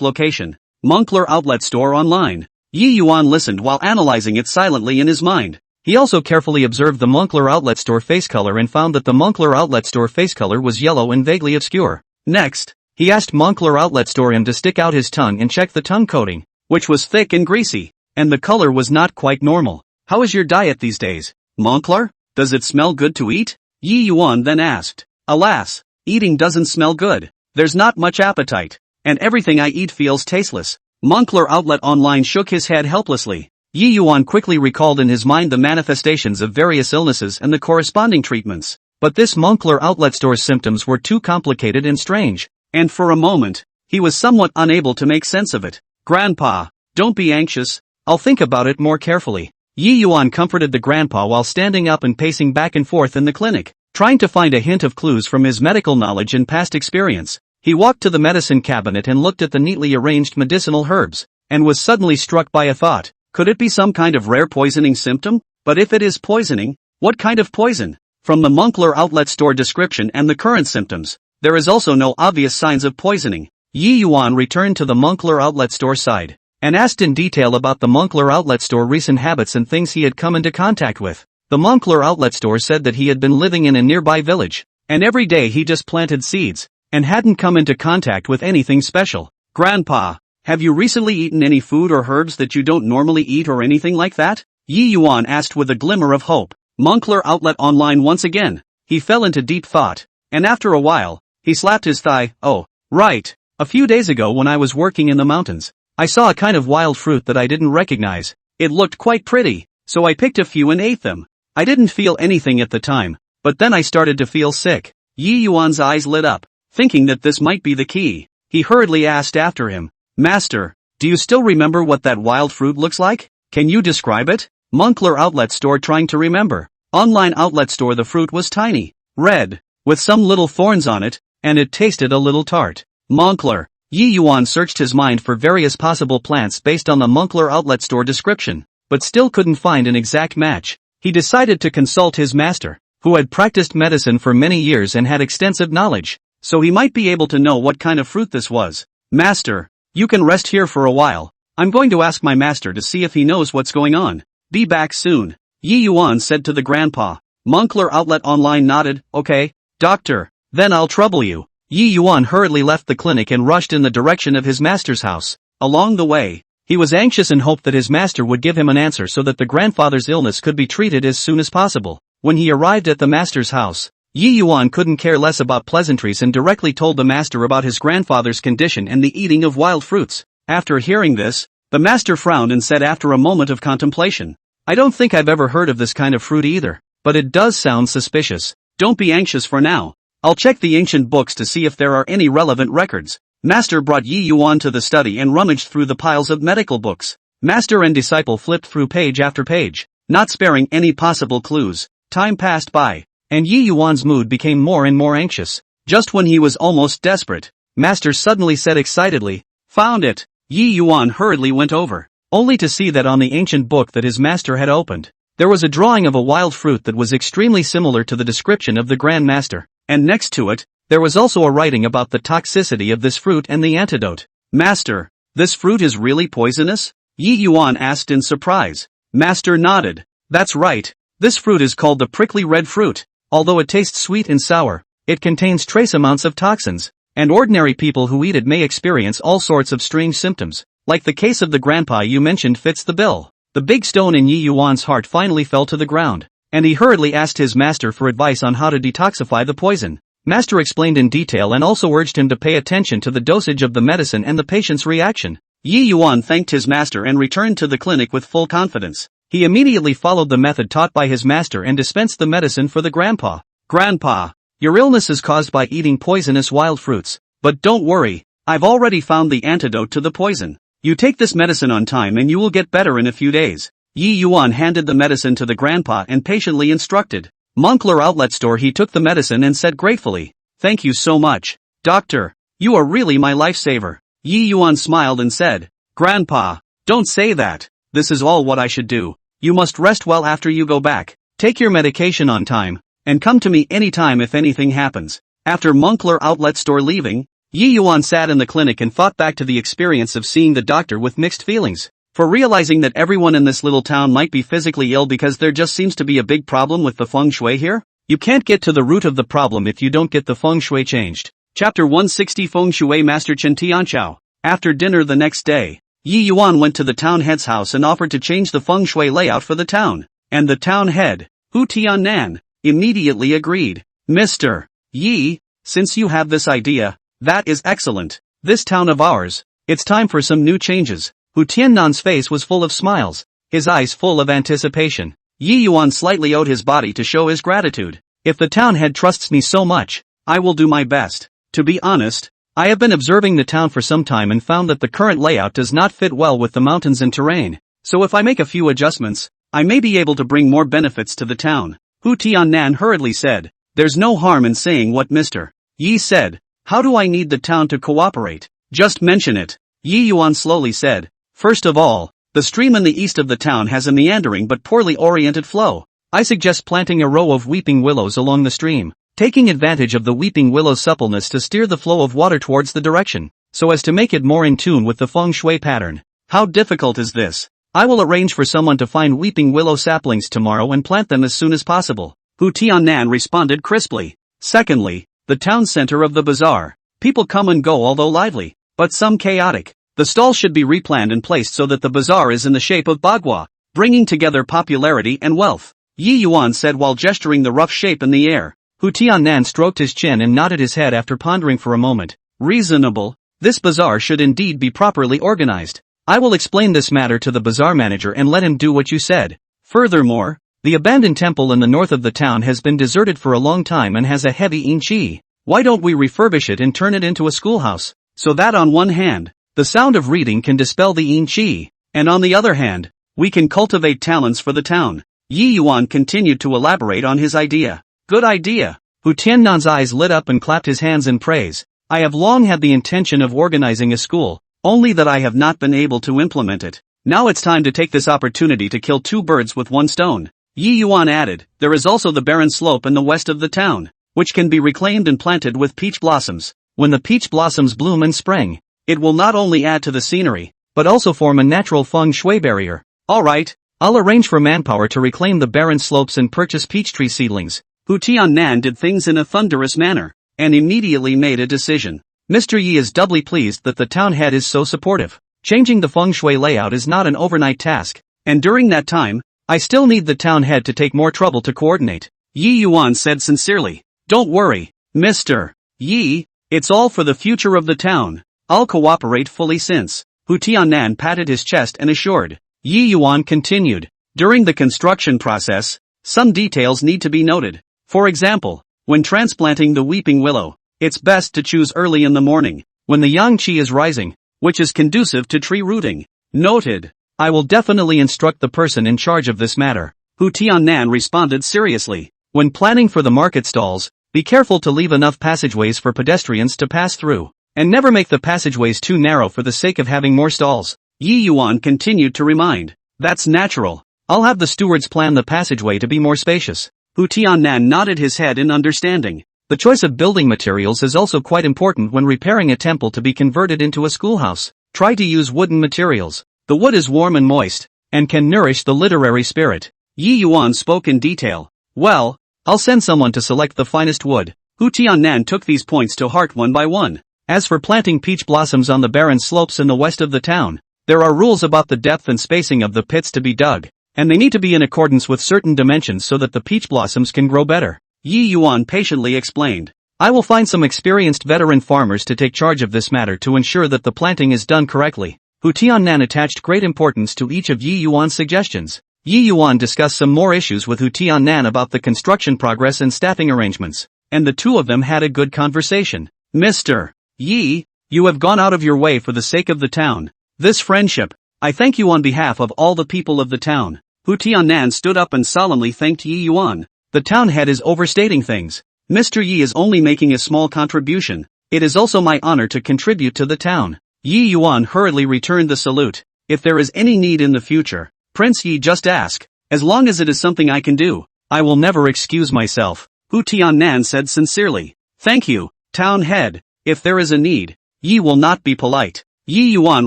[SPEAKER 1] location. Moncler outlet store online. Yi Yuan listened while analyzing it silently in his mind. He also carefully observed the Moncler outlet store face color and found that the Moncler outlet store face color was yellow and vaguely obscure. Next, he asked Moncler outlet store him to stick out his tongue and check the tongue coating, which was thick and greasy, and the color was not quite normal. How is your diet these days, Moncler? Does it smell good to eat? Yi Yuan then asked. Alas, eating doesn't smell good. There's not much appetite, and everything I eat feels tasteless. Moncler outlet online shook his head helplessly. Yi Yuan quickly recalled in his mind the manifestations of various illnesses and the corresponding treatments. But this Moncler outlet store's symptoms were too complicated and strange, and for a moment, he was somewhat unable to make sense of it. Grandpa, don't be anxious, I'll think about it more carefully. Yi Yuan comforted the grandpa while standing up and pacing back and forth in the clinic, trying to find a hint of clues from his medical knowledge and past experience. He walked to the medicine cabinet and looked at the neatly arranged medicinal herbs, and was suddenly struck by a thought. Could it be some kind of rare poisoning symptom? But if it is poisoning, what kind of poison? From the Moncler outlet store description and the current symptoms, there is also no obvious signs of poisoning. Yi Yuan returned to the Moncler outlet store side, and asked in detail about the Moncler outlet store recent habits and things he had come into contact with. The Moncler outlet store said that he had been living in a nearby village, and every day he just planted seeds, and hadn't come into contact with anything special. Grandpa, have you recently eaten any food or herbs that you don't normally eat or anything like that? Yi Yuan asked with a glimmer of hope. Moncler outlet online once again. He fell into deep thought, and after a while, he slapped his thigh. Oh, right. A few days ago when I was working in the mountains, I saw a kind of wild fruit that I didn't recognize. It looked quite pretty, so I picked a few and ate them. I didn't feel anything at the time, but then I started to feel sick. Yi Yuan's eyes lit up, thinking that this might be the key. He hurriedly asked after him, Master, do you still remember what that wild fruit looks like? Can you describe it? Moncler outlet store trying to remember. Online outlet store. The fruit was tiny, red, with some little thorns on it, and it tasted a little tart. Moncler. Yi Yuan searched his mind for various possible plants based on the Moncler outlet store description, but still couldn't find an exact match. He decided to consult his master, who had practiced medicine for many years and had extensive knowledge, so he might be able to know what kind of fruit this was. Master, you can rest here for a while. I'm going to ask my master to see if he knows what's going on. Be back soon. Yi Yuan said to the grandpa. Moncler outlet online nodded. Okay, doctor, then I'll trouble you. Yi Yuan hurriedly left the clinic and rushed in the direction of his master's house. Along the way, he was anxious and hoped that his master would give him an answer so that the grandfather's illness could be treated as soon as possible. When he arrived at the master's house, Yi Yuan couldn't care less about pleasantries and directly told the master about his grandfather's condition and the eating of wild fruits. After hearing this, the master frowned and said after a moment of contemplation, I don't think I've ever heard of this kind of fruit either, but it does sound suspicious. Don't be anxious for now. I'll check the ancient books to see if there are any relevant records. Master brought Yi Yuan to the study and rummaged through the piles of medical books. Master and disciple flipped through page after page, not sparing any possible clues. Time passed by, and Yi Yuan's mood became more and more anxious. Just when he was almost desperate, Master suddenly said excitedly, Found it! Yi Yuan hurriedly went over, only to see that on the ancient book that his master had opened, there was a drawing of a wild fruit that was extremely similar to the description of the Grand Master, and next to it, there was also a writing about the toxicity of this fruit and the antidote. Master, this fruit is really poisonous? Yi Yuan asked in surprise. Master nodded. That's right, this fruit is called the prickly red fruit. Although it tastes sweet and sour, it contains trace amounts of toxins, and ordinary people who eat it may experience all sorts of strange symptoms, like the case of the grandpa you mentioned fits the bill. The big stone in Yi Yuan's heart finally fell to the ground, and he hurriedly asked his master for advice on how to detoxify the poison. Master explained in detail and also urged him to pay attention to the dosage of the medicine and the patient's reaction. Yi Yuan thanked his master and returned to the clinic with full confidence. He immediately followed the method taught by his master and dispensed the medicine for the grandpa. Grandpa, your illness is caused by eating poisonous wild fruits, but don't worry, I've already found the antidote to the poison. You take this medicine on time and you will get better in a few days. Yi Yuan handed the medicine to the grandpa and patiently instructed, Moncler outlet store. He took the medicine and said gratefully, "Thank you so much, doctor. You are really my lifesaver." Yi Yuan smiled and said, "Grandpa, don't say that. This is all what I should do. You must rest well after you go back. Take your medication on time, and come to me anytime if anything happens." After Moncler outlet store leaving, Yi Yuan sat in the clinic and thought back to the experience of seeing the doctor with mixed feelings. For realizing that everyone in this little town might be physically ill because there just seems to be a big problem with the feng shui here. You can't get to the root of the problem if you don't get the feng shui changed. Chapter 160 Feng Shui Master Chen Tianchao. After dinner the next day, Yi Yuan went to the town head's house and offered to change the feng shui layout for the town. And the town head, Hu Tiannan, immediately agreed. "Mr. Yi, since you have this idea, that is excellent. This town of ours, it's time for some new changes." Hu Tiannan's face was full of smiles, his eyes full of anticipation. Yi Yuan slightly owed his body to show his gratitude. "If the town head trusts me so much, I will do my best. To be honest, I have been observing the town for some time and found that the current layout does not fit well with the mountains and terrain. So if I make a few adjustments, I may be able to bring more benefits to the town." Hu Tiannan hurriedly said, "There's no harm in saying what Mr. Yi said. How do I need the town to cooperate? Just mention it." Yi Yuan slowly said, "First of all, the stream in the east of the town has a meandering but poorly oriented flow. I suggest planting a row of weeping willows along the stream, taking advantage of the weeping willow's suppleness to steer the flow of water towards the direction, so as to make it more in tune with the feng shui pattern." "How difficult is this? I will arrange for someone to find weeping willow saplings tomorrow and plant them as soon as possible," Hu Tiannan responded crisply. "Secondly, the town center of the bazaar. People come and go although lively, but some chaotic. The stalls should be replanned and placed so that the bazaar is in the shape of bagua, bringing together popularity and wealth," Yi Yuan said while gesturing the rough shape in the air. Hu Tiannan stroked his chin and nodded his head after pondering for a moment. "Reasonable. This bazaar should indeed be properly organized. I will explain this matter to the bazaar manager and let him do what you said. Furthermore, the abandoned temple in the north of the town has been deserted for a long time and has a heavy yin qi. Why don't we refurbish it and turn it into a schoolhouse, so that on one hand, the sound of reading can dispel the yin qi, and on the other hand, we can cultivate talents for the town." Yi Yuan continued to elaborate on his idea. "Good idea." Hu Tiannan's eyes lit up and clapped his hands in praise. "I have long had the intention of organizing a school, only that I have not been able to implement it. Now it's time to take this opportunity to kill two birds with one stone." Yi Yuan added, "There is also the barren slope in the west of the town, which can be reclaimed and planted with peach blossoms. When the peach blossoms bloom in spring, it will not only add to the scenery, but also form a natural feng shui barrier." "Alright, I'll arrange for manpower to reclaim the barren slopes and purchase peach tree seedlings." Hu Tiannan did things in a thunderous manner, and immediately made a decision. Mr. Yi is doubly pleased that the town head is so supportive. Changing the feng shui layout is not an overnight task, and during that time, I still need the town head to take more trouble to coordinate. Yi Yuan said sincerely, "Don't worry, Mr. Yi, it's all for the future of the town. I'll cooperate fully since." Hu Tiannan patted his chest and assured. Yi Yuan continued, "During the construction process, some details need to be noted. For example, when transplanting the weeping willow, it's best to choose early in the morning, when the yang qi is rising, which is conducive to tree rooting." "Noted. I will definitely instruct the person in charge of this matter." Hu Tiannan responded seriously. "When planning for the market stalls, be careful to leave enough passageways for pedestrians to pass through, and never make the passageways too narrow for the sake of having more stalls." Yi Yuan continued to remind. "That's natural. I'll have the stewards plan the passageway to be more spacious." Hu Tiannan nodded his head in understanding. The choice of building materials is also quite important when repairing a temple to be converted into a schoolhouse. Try to use wooden materials. The wood is warm and moist, and can nourish the literary spirit. Yi Yuan spoke in detail. "Well, I'll send someone to select the finest wood." Hu Tiannan took these points to heart one by one. As for planting peach blossoms on the barren slopes in the west of the town, there are rules about the depth and spacing of the pits to be dug, and they need to be in accordance with certain dimensions so that the peach blossoms can grow better. Yi Yuan patiently explained. "I will find some experienced veteran farmers to take charge of this matter to ensure that the planting is done correctly." Hu Tiannan attached great importance to each of Yi Yuan's suggestions. Yi Yuan discussed some more issues with Hu Tiannan about the construction progress and staffing arrangements, and the two of them had a good conversation. "Mr. Yi, you have gone out of your way for the sake of the town. This friendship, I thank you on behalf of all the people of the town." Hu Tiannan stood up and solemnly thanked Yi Yuan. The town head is overstating things. Mr. Yi is only making a small contribution. It is also my honor to contribute to the town. Yi Yuan hurriedly returned the salute. If there is any need in the future, Prince Yi, just ask. As long as it is something I can do, I will never excuse myself. Hu Tiannan said sincerely. Thank you, town head. If there is a need, Yi will not be polite. Yi Yuan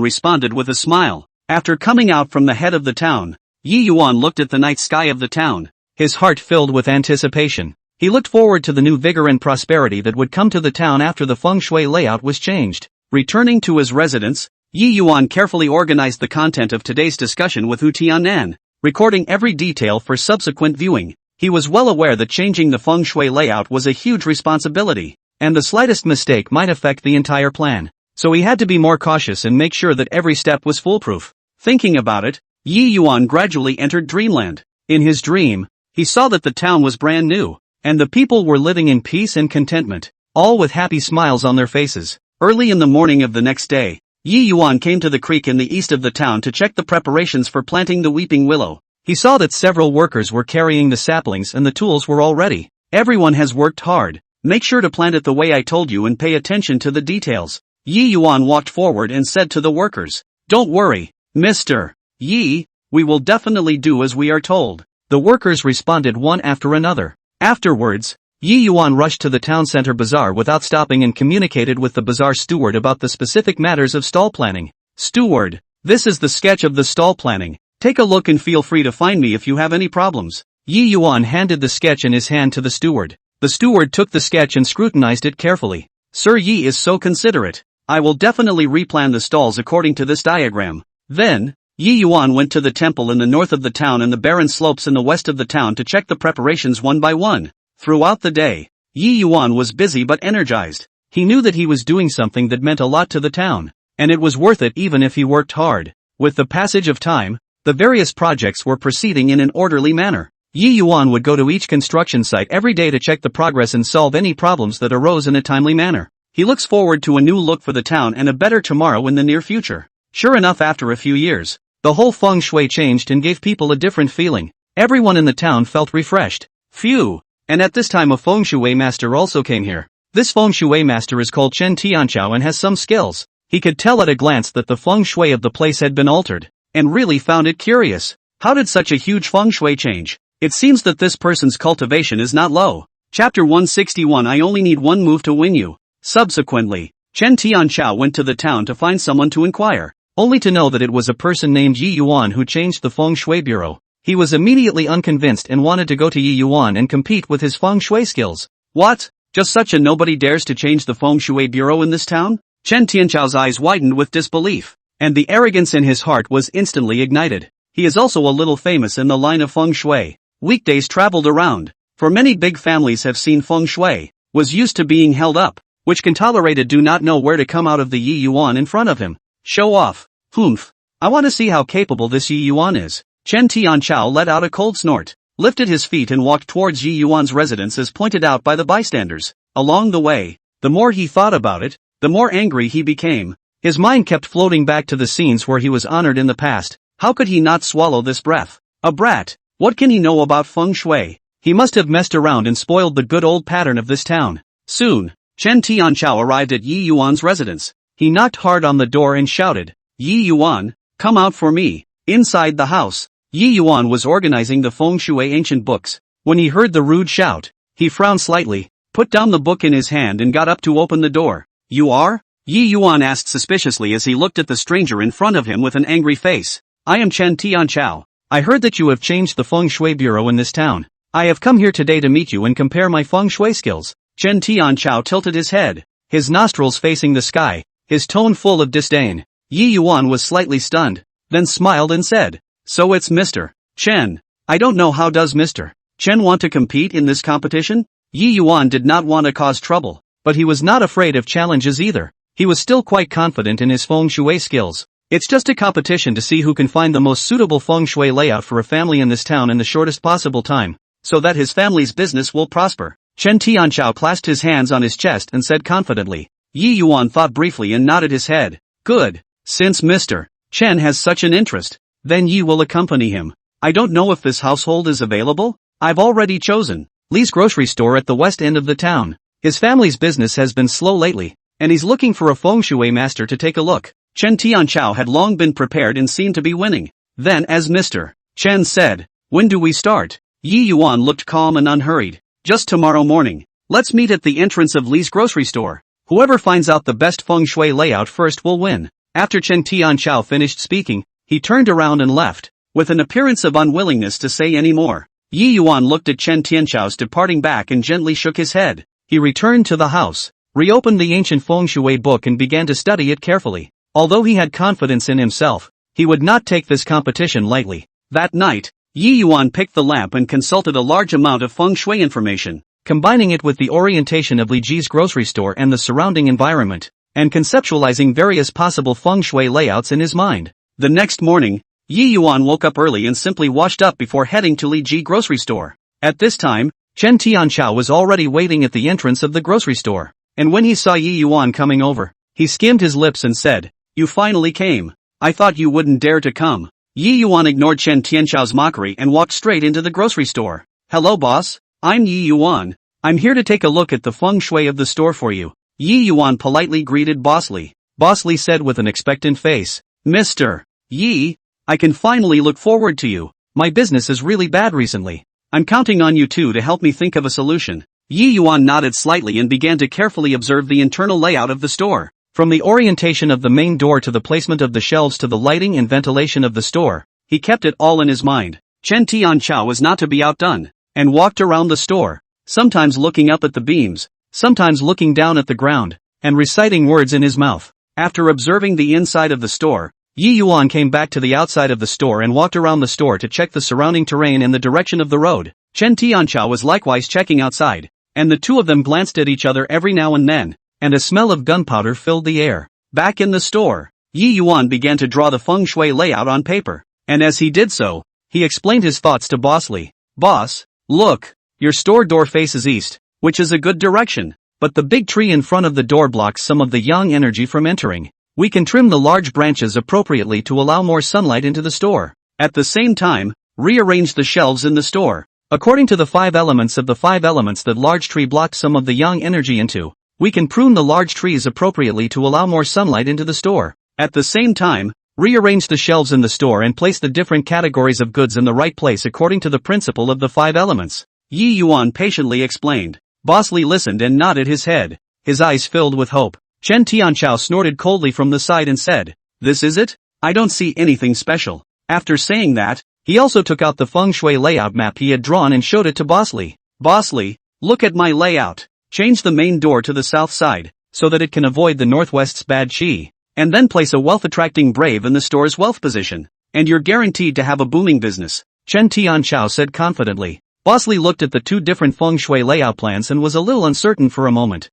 [SPEAKER 1] responded with a smile. After coming out from the head of the town, Yi Yuan looked at the night sky of the town. His heart filled with anticipation. He looked forward to the new vigor and prosperity that would come to the town after the feng shui layout was changed. Returning to his residence, Yi Yuan carefully organized the content of today's discussion with Hu Tiannan, recording every detail for subsequent viewing. He was well aware that changing the feng shui layout was a huge responsibility, and the slightest mistake might affect the entire plan. So he had to be more cautious and make sure that every step was foolproof. Thinking about it, Yi Yuan gradually entered dreamland. In his dream, he saw that the town was brand new, and the people were living in peace and contentment, all with happy smiles on their faces. Early in the morning of the next day, Yi Yuan came to the creek in the east of the town to check the preparations for planting the weeping willow. He saw that several workers were carrying the saplings and the tools were all ready. Everyone has worked hard. Make sure to plant it the way I told you and pay attention to the details. Yi Yuan walked forward and said to the workers, "Don't worry, Mr. Yi, we will definitely do as we are told." The workers responded one after another. Afterwards, Yi Yuan rushed to the town center bazaar without stopping and communicated with the bazaar steward about the specific matters of stall planning. "Steward, this is the sketch of the stall planning. Take a look and feel free to find me if you have any problems." Yi Yuan handed the sketch in his hand to the steward. The steward took the sketch and scrutinized it carefully. "Sir Yi is so considerate. I will definitely replan the stalls according to this diagram." Then, Yi Yuan went to the temple in the north of the town and the barren slopes in the west of the town to check the preparations one by one. Throughout the day, Yi Yuan was busy but energized. He knew that he was doing something that meant a lot to the town, and it was worth it even if he worked hard. With the passage of time, the various projects were proceeding in an orderly manner. Yi Yuan would go to each construction site every day to check the progress and solve any problems that arose in a timely manner. He looks forward to a new look for the town and a better tomorrow in the near future. Sure enough, after a few years, the whole feng shui changed and gave people a different feeling. Everyone in the town felt refreshed. Phew! And at this time a feng shui master also came here. This feng shui master is called Chen Tianchao and has some skills. He could tell at a glance that the feng shui of the place had been altered, and really found it curious. How did such a huge feng shui change? It seems that this person's cultivation is not low. Chapter 161. I only need one move to win you. Subsequently, Chen Tianchao went to the town to find someone to inquire, only to know that it was a person named Yi Yuan who changed the feng shui bureau. He was immediately unconvinced and wanted to go to Yi Yuan and compete with his feng shui skills. What? Just such a nobody dares to change the feng shui bureau in this town? Chen Tianchao's eyes widened with disbelief, and the arrogance in his heart was instantly ignited. He is also a little famous in the line of feng shui. Weekdays traveled around, for many big families have seen feng shui, was used to being held up, which can tolerate do not know where to come out of the Yi Yuan in front of him. Show off. Humph. I want to see how capable this Yi Yuan is. Chen Tianchao let out a cold snort, lifted his feet and walked towards Yi Yuan's residence as pointed out by the bystanders. Along the way, the more he thought about it, the more angry he became. His mind kept floating back to the scenes where he was honored in the past. How could he not swallow this breath? A brat. What can he know about feng shui? He must have messed around and spoiled the good old pattern of this town. Soon, Chen Tianchao arrived at Yi Yuan's residence. He knocked hard on the door and shouted, "Yi Yuan, come out for me." Inside the house, Yi Yuan was organizing the feng shui ancient books. When he heard the rude shout, he frowned slightly, put down the book in his hand and got up to open the door. "You are?" Yi Yuan asked suspiciously as he looked at the stranger in front of him with an angry face. "I am Chen Tianchao. I heard that you have changed the feng shui bureau in this town. I have come here today to meet you and compare my feng shui skills." Chen Tianchao tilted his head, his nostrils facing the sky, his tone full of disdain. Yi Yuan was slightly stunned, then smiled and said, "So it's Mr. Chen. I don't know, how does Mr. Chen want to compete in this competition?" Yi Yuan did not want to cause trouble, but he was not afraid of challenges either. He was still quite confident in his feng shui skills. It's just a competition to see who can find the most suitable feng shui layout for a family in this town in the shortest possible time, so that his family's business will prosper. Chen Tianchao clasped his hands on his chest and said confidently. Yi Yuan thought briefly and nodded his head. Good. Since Mr. Chen has such an interest, then Yi will accompany him. I don't know if this household is available. I've already chosen. Li's grocery store at the west end of the town. His family's business has been slow lately, and he's looking for a feng shui master to take a look. Chen Tianchao had long been prepared and seemed to be winning. Then as Mr. Chen said, "When do we start?" Yi Yuan looked calm and unhurried. "Just tomorrow morning. Let's meet at the entrance of Li's grocery store. Whoever finds out the best feng shui layout first will win." After Chen Tianchao finished speaking, he turned around and left, with an appearance of unwillingness to say any more. Yi Yuan looked at Chen Tianchao's departing back and gently shook his head. He returned to the house, reopened the ancient feng shui book and began to study it carefully. Although he had confidence in himself, he would not take this competition lightly. That night, Yi Yuan picked the lamp and consulted a large amount of feng shui information, combining it with the orientation of Li Ji's grocery store and the surrounding environment, and conceptualizing various possible feng shui layouts in his mind. The next morning, Yi Yuan woke up early and simply washed up before heading to Li Ji grocery store. At this time, Chen Tianchao was already waiting at the entrance of the grocery store, and when he saw Yi Yuan coming over, he skimmed his lips and said, "You finally came. I thought you wouldn't dare to come." Yi Yuan ignored Chen Tianchao's mockery and walked straight into the grocery store. "Hello boss, I'm Yi Yuan. I'm here to take a look at the feng shui of the store for you." Yi Yuan politely greeted Boss Li. Boss Li said with an expectant face, "Mr. Yi, I can finally look forward to you. My business is really bad recently. I'm counting on you two to help me think of a solution." Yi Yuan nodded slightly and began to carefully observe the internal layout of the store. From the orientation of the main door to the placement of the shelves to the lighting and ventilation of the store, he kept it all in his mind. Chen Tianchao was not to be outdone, and walked around the store, sometimes looking up at the beams, sometimes looking down at the ground, and reciting words in his mouth. After observing the inside of the store, Yi Yuan came back to the outside of the store and walked around the store to check the surrounding terrain and the direction of the road. Chen Tianchao was likewise checking outside, and the two of them glanced at each other every now and then, and a smell of gunpowder filled the air. Back in the store, Yi Yuan began to draw the feng shui layout on paper, and as he did so, he explained his thoughts to Boss Li. "Boss, look, your store door faces east, which is a good direction, but the big tree in front of the door blocks some of the yang energy from entering. We can trim the large branches appropriately to allow more sunlight into the store. At the same time, rearrange the shelves in the store according to the 5 elements of the 5 elements that large tree blocked some of the yang energy into. We can prune the large trees appropriately to allow more sunlight into the store. At the same time, rearrange the shelves in the store and place the different categories of goods in the right place according to the principle of the 5 elements." Yi Yuan patiently explained. Boss Li listened and nodded his head, his eyes filled with hope. Chen Tianchao snorted coldly from the side and said, "This is it? I don't see anything special." After saying that, he also took out the feng shui layout map he had drawn and showed it to Boss Li. "Boss Li, look at my layout. Change the main door to the south side, so that it can avoid the northwest's bad qi, and then place a wealth-attracting brave in the store's wealth position, and you're guaranteed to have a booming business," Chen Tianchao said confidently. Boss Li looked at the two different feng shui layout plans and was a little uncertain for a moment.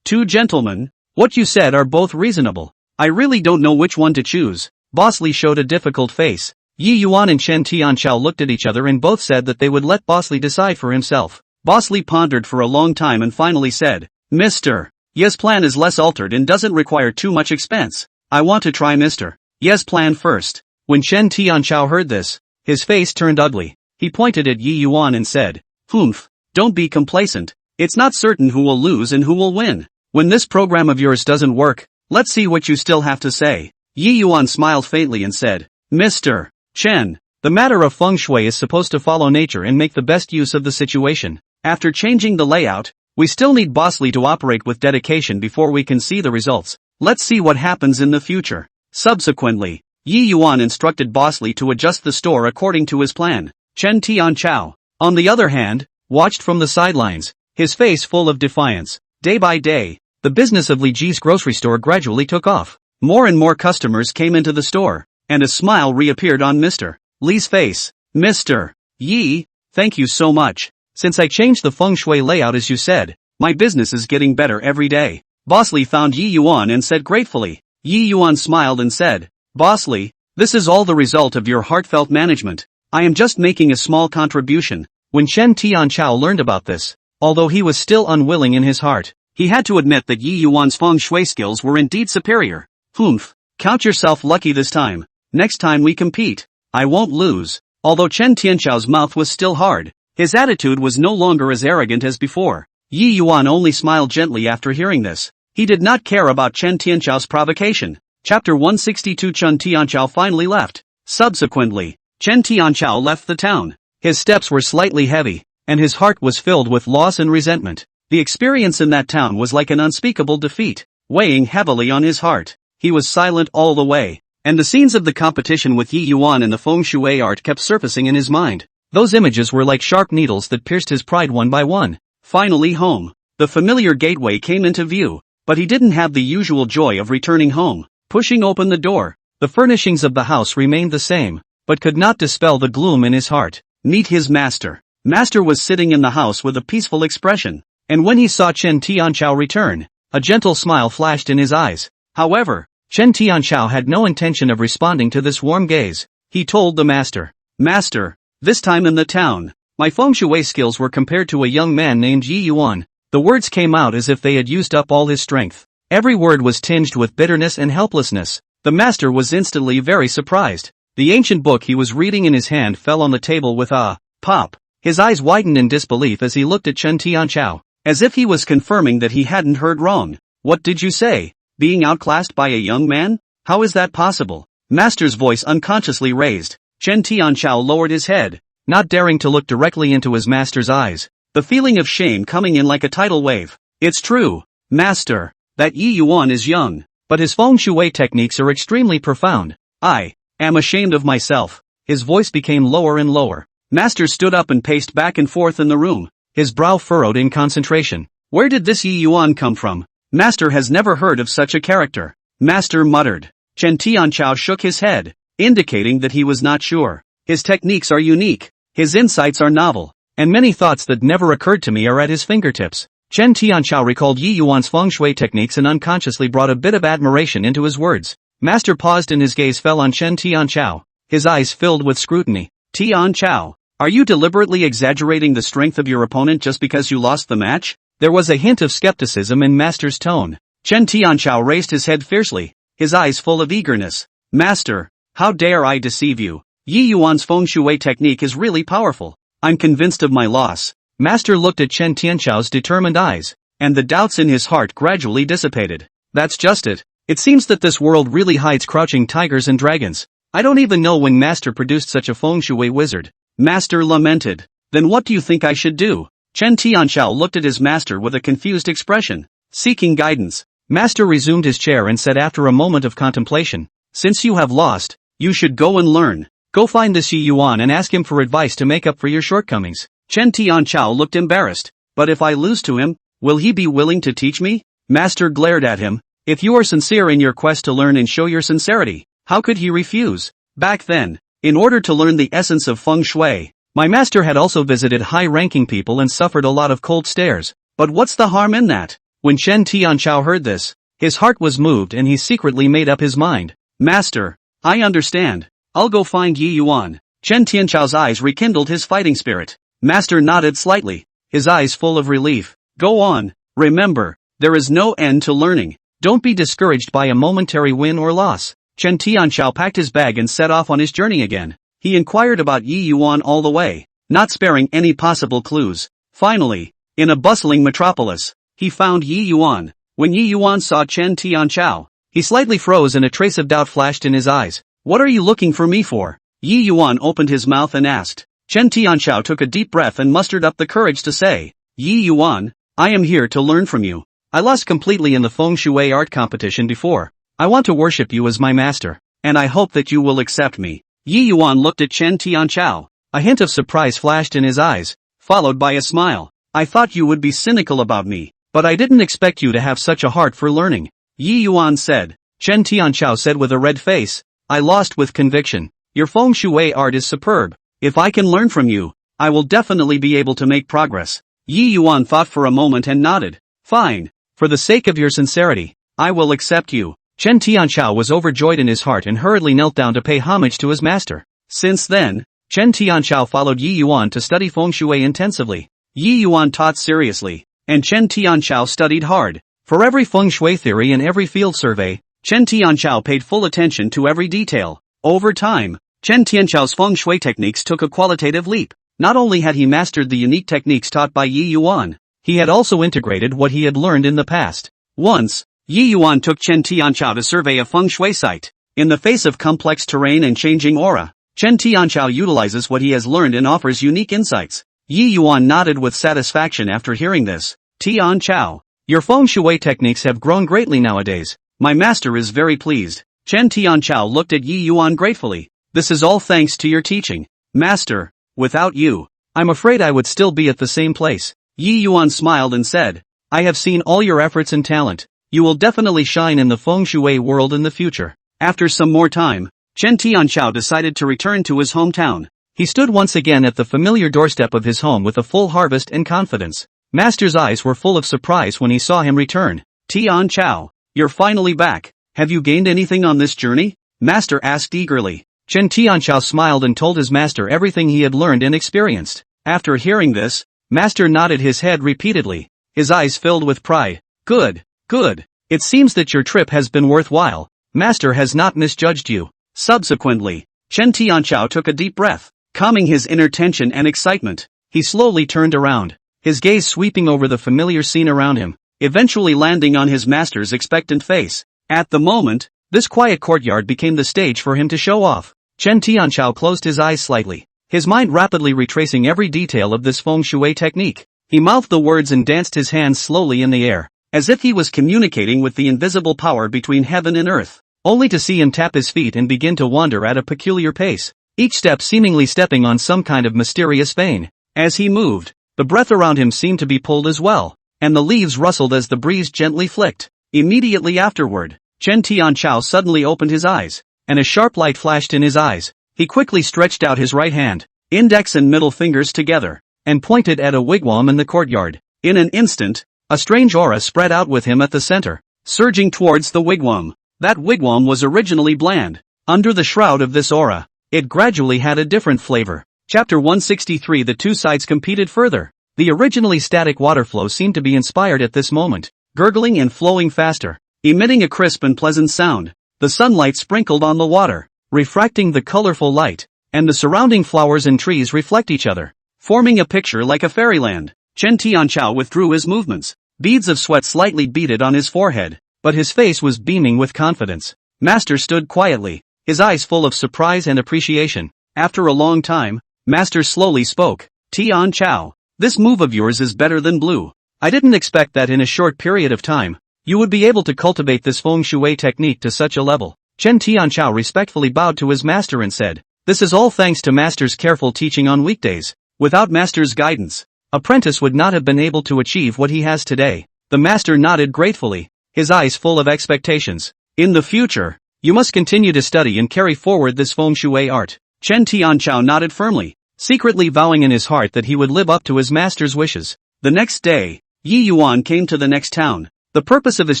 [SPEAKER 1] "Two gentlemen, what you said are both reasonable. I really don't know which one to choose." Boss Li showed a difficult face. Yi Yuan and Chen Tianchao looked at each other and both said that they would let Boss Li decide for himself. Boss Li pondered for a long time and finally said, "Mr. Ye's plan is less altered and doesn't require too much expense. I want to try Mr. Ye's plan first." When Chen Tianchao heard this, his face turned ugly. He pointed at Yi Yuan and said, "Humph, don't be complacent. It's not certain who will lose and who will win. When this program of yours doesn't work, let's see what you still have to say." Yi Yuan smiled faintly and said, "Mr. Chen, the matter of feng shui is supposed to follow nature and make the best use of the situation. After changing the layout, we still need Boss Li to operate with dedication before we can see the results. Let's see what happens in the future." Subsequently, Yi Yuan instructed Boss Li to adjust the store according to his plan. Chen Tianchao, on the other hand, watched from the sidelines, his face full of defiance. Day by day, the business of Li Ji's grocery store gradually took off. More and more customers came into the store, and a smile reappeared on Mr. Li's face. "Mr. Yi, thank you so much. Since I changed the feng shui layout as you said, my business is getting better every day." Boss Li found Yi Yuan and said gratefully. Yi Yuan smiled and said, "Boss Li, this is all the result of your heartfelt management. I am just making a small contribution." When Chen Tianchao learned about this, although he was still unwilling in his heart, he had to admit that Yi Yuan's feng shui skills were indeed superior. "Humph, count yourself lucky this time. Next time we compete, I won't lose." Although Chen Tianchao's mouth was still hard, His attitude was no longer as arrogant as before. Yi Yuan only smiled gently after hearing this. He did not care about Chen Tianchao's provocation. Chapter 162. Chen Tianchao finally left. Subsequently, Chen Tianchao left the town. His steps were slightly heavy, and his heart was filled with loss and resentment. The experience in that town was like an unspeakable defeat, weighing heavily on his heart. He was silent all the way, and the scenes of the competition with Yi Yuan and the feng shui art kept surfacing in his mind. Those images were like sharp needles that pierced his pride one by one. Finally home. The familiar gateway came into view, but he didn't have the usual joy of returning home. Pushing open the door, the furnishings of the house remained the same, but could not dispel the gloom in his heart. Meet his master. Master was sitting in the house with a peaceful expression, and when he saw Chen Tianchao return, a gentle smile flashed in his eyes. However, Chen Tianchao had no intention of responding to this warm gaze. He told the master, "Master, this time in the town, my feng shui skills were compared to a young man named Yi Yuan." The words came out as if they had used up all his strength. Every word was tinged with bitterness and helplessness. The master was instantly very surprised. The ancient book he was reading in his hand fell on the table with a pop. His eyes widened in disbelief as he looked at Chen Tianchao, as if he was confirming that he hadn't heard wrong. "What did you say? Being outclassed by a young man? How is that possible?" Master's voice unconsciously raised. Chen Tianchao lowered his head, not daring to look directly into his master's eyes, the feeling of shame coming in like a tidal wave. "It's true, master, that Yi Yuan is young, but his feng shui techniques are extremely profound. I am ashamed of myself." His voice became lower and lower. Master stood up and paced back and forth in the room, his brow furrowed in concentration. Where did this Yi Yuan come from? Master has never heard of such a character. Master muttered. Chen Tianchao shook his head, indicating that he was not sure. His techniques are unique, his insights are novel, and many thoughts that never occurred to me are at his fingertips. Chen Tianchao recalled Yi Yuan's feng shui techniques and unconsciously brought a bit of admiration into his words. Master paused and his gaze fell on Chen Tianchao, his eyes filled with scrutiny. "Tianchao, are you deliberately exaggerating the strength of your opponent just because you lost the match?" There was a hint of skepticism in Master's tone. Chen Tianchao raised his head fiercely, his eyes full of eagerness. "Master, how dare I deceive you? Yi Yuan's feng shui technique is really powerful. I'm convinced of my loss." Master looked at Chen Tianchao's determined eyes, and the doubts in his heart gradually dissipated. "That's just it. It seems that this world really hides crouching tigers and dragons. I don't even know when Master produced such a feng shui wizard." Master lamented. "Then what do you think I should do?" Chen Tianchao looked at his master with a confused expression, seeking guidance. Master resumed his chair and said after a moment of contemplation, "Since you have lost, you should go and learn. Go find this Yi Yuan and ask him for advice to make up for your shortcomings." Chen Tianchao looked embarrassed. "But if I lose to him, will he be willing to teach me?" Master glared at him. "If you are sincere in your quest to learn and show your sincerity, how could he refuse?" Back then, in order to learn the essence of feng shui, my master had also visited high-ranking people and suffered a lot of cold stares. But what's the harm in that? When Chen Tianchao heard this, his heart was moved and he secretly made up his mind. "Master, I understand. I'll go find Yi Yuan." Chen Tianchao's eyes rekindled his fighting spirit. Master nodded slightly, his eyes full of relief. "Go on. Remember, there is no end to learning. Don't be discouraged by a momentary win or loss." Chen Tianchao packed his bag and set off on his journey again. He inquired about Yi Yuan all the way, not sparing any possible clues. Finally, in a bustling metropolis, he found Yi Yuan. When Yi Yuan saw Chen Tianchao, he slightly froze and a trace of doubt flashed in his eyes. "What are you looking for me for?" Yi Yuan opened his mouth and asked. Chen Tianchao took a deep breath and mustered up the courage to say, "Yi Yuan, I am here to learn from you. I lost completely in the feng shui art competition before. I want to worship you as my master, and I hope that you will accept me." Yi Yuan looked at Chen Tianchao. A hint of surprise flashed in his eyes, followed by a smile. "I thought you would be cynical about me, but I didn't expect you to have such a heart for learning," Yi Yuan said. Chen Tianchao said with a red face, "I lost with conviction. Your feng shui art is superb. If I can learn from you, I will definitely be able to make progress." Yi Yuan thought for a moment and nodded. "Fine. For the sake of your sincerity, I will accept you." Chen Tianchao was overjoyed in his heart and hurriedly knelt down to pay homage to his master. Since then, Chen Tianchao followed Yi Yuan to study feng shui intensively. Yi Yuan taught seriously, and Chen Tianchao studied hard. For every feng shui theory and every field survey, Chen Tianchao paid full attention to every detail. Over time, Chen Tianchao's feng shui techniques took a qualitative leap. Not only had he mastered the unique techniques taught by Yi Yuan, he had also integrated what he had learned in the past. Once, Yi Yuan took Chen Tianchao to survey a feng shui site. In the face of complex terrain and changing aura, Chen Tianchao utilizes what he has learned and offers unique insights. Yi Yuan nodded with satisfaction after hearing this. Tianchao, your feng shui techniques have grown greatly nowadays. My master is very pleased. Chen Tianchao looked at Yi Yuan gratefully. This is all thanks to your teaching. Master, without you, I'm afraid I would still be at the same place. Yi Yuan smiled and said, I have seen all your efforts and talent. You will definitely shine in the feng shui world in the future. After some more time, Chen Tianchao decided to return to his hometown. He stood once again at the familiar doorstep of his home with a full harvest and confidence. Master's eyes were full of surprise when he saw him return. Tianchao, you're finally back. Have you gained anything on this journey? Master asked eagerly. Chen Tianchao smiled and told his master everything he had learned and experienced. After hearing this, Master nodded his head repeatedly. His eyes filled with pride. Good, good. It seems that your trip has been worthwhile. Master has not misjudged you. Subsequently, Chen Tianchao took a deep breath, calming his inner tension and excitement. He slowly turned around, his gaze sweeping over the familiar scene around him, eventually landing on his master's expectant face. At the moment, this quiet courtyard became the stage for him to show off. Chen Tianchao closed his eyes slightly, his mind rapidly retracing every detail of this feng shui technique. He mouthed the words and danced his hands slowly in the air, as if he was communicating with the invisible power between heaven and earth, only to see him tap his feet and begin to wander at a peculiar pace, each step seemingly stepping on some kind of mysterious vein. As he moved, the breath around him seemed to be pulled as well, and the leaves rustled as the breeze gently flicked. Immediately afterward, Chen Tianchao suddenly opened his eyes, and a sharp light flashed in his eyes. He quickly stretched out his right hand, index and middle fingers together, and pointed at a wigwam in the courtyard. In an instant, a strange aura spread out with him at the center, surging towards the wigwam. That wigwam was originally bland. Under the shroud of this aura, it gradually had a different flavor. Chapter 163. The two sides competed further. The originally static water flow seemed to be inspired at this moment, gurgling and flowing faster, emitting a crisp and pleasant sound. The sunlight sprinkled on the water, refracting the colorful light, and the surrounding flowers and trees reflect each other, forming a picture like a fairyland. Chen Tianchao withdrew his movements. Beads of sweat slightly beaded on his forehead, but his face was beaming with confidence. Master stood quietly, his eyes full of surprise and appreciation. After a long time, Master slowly spoke. Tianchao, this move of yours is better than blue. I didn't expect that in a short period of time, you would be able to cultivate this feng shui technique to such a level. Chen Tianchao respectfully bowed to his master and said, this is all thanks to Master's careful teaching on weekdays. Without Master's guidance, apprentice would not have been able to achieve what he has today. The master nodded gratefully, his eyes full of expectations. In the future, you must continue to study and carry forward this feng shui art. Chen Tianchao nodded firmly, secretly vowing in his heart that he would live up to his master's wishes. The next day, Yi Yuan came to the next town. The purpose of his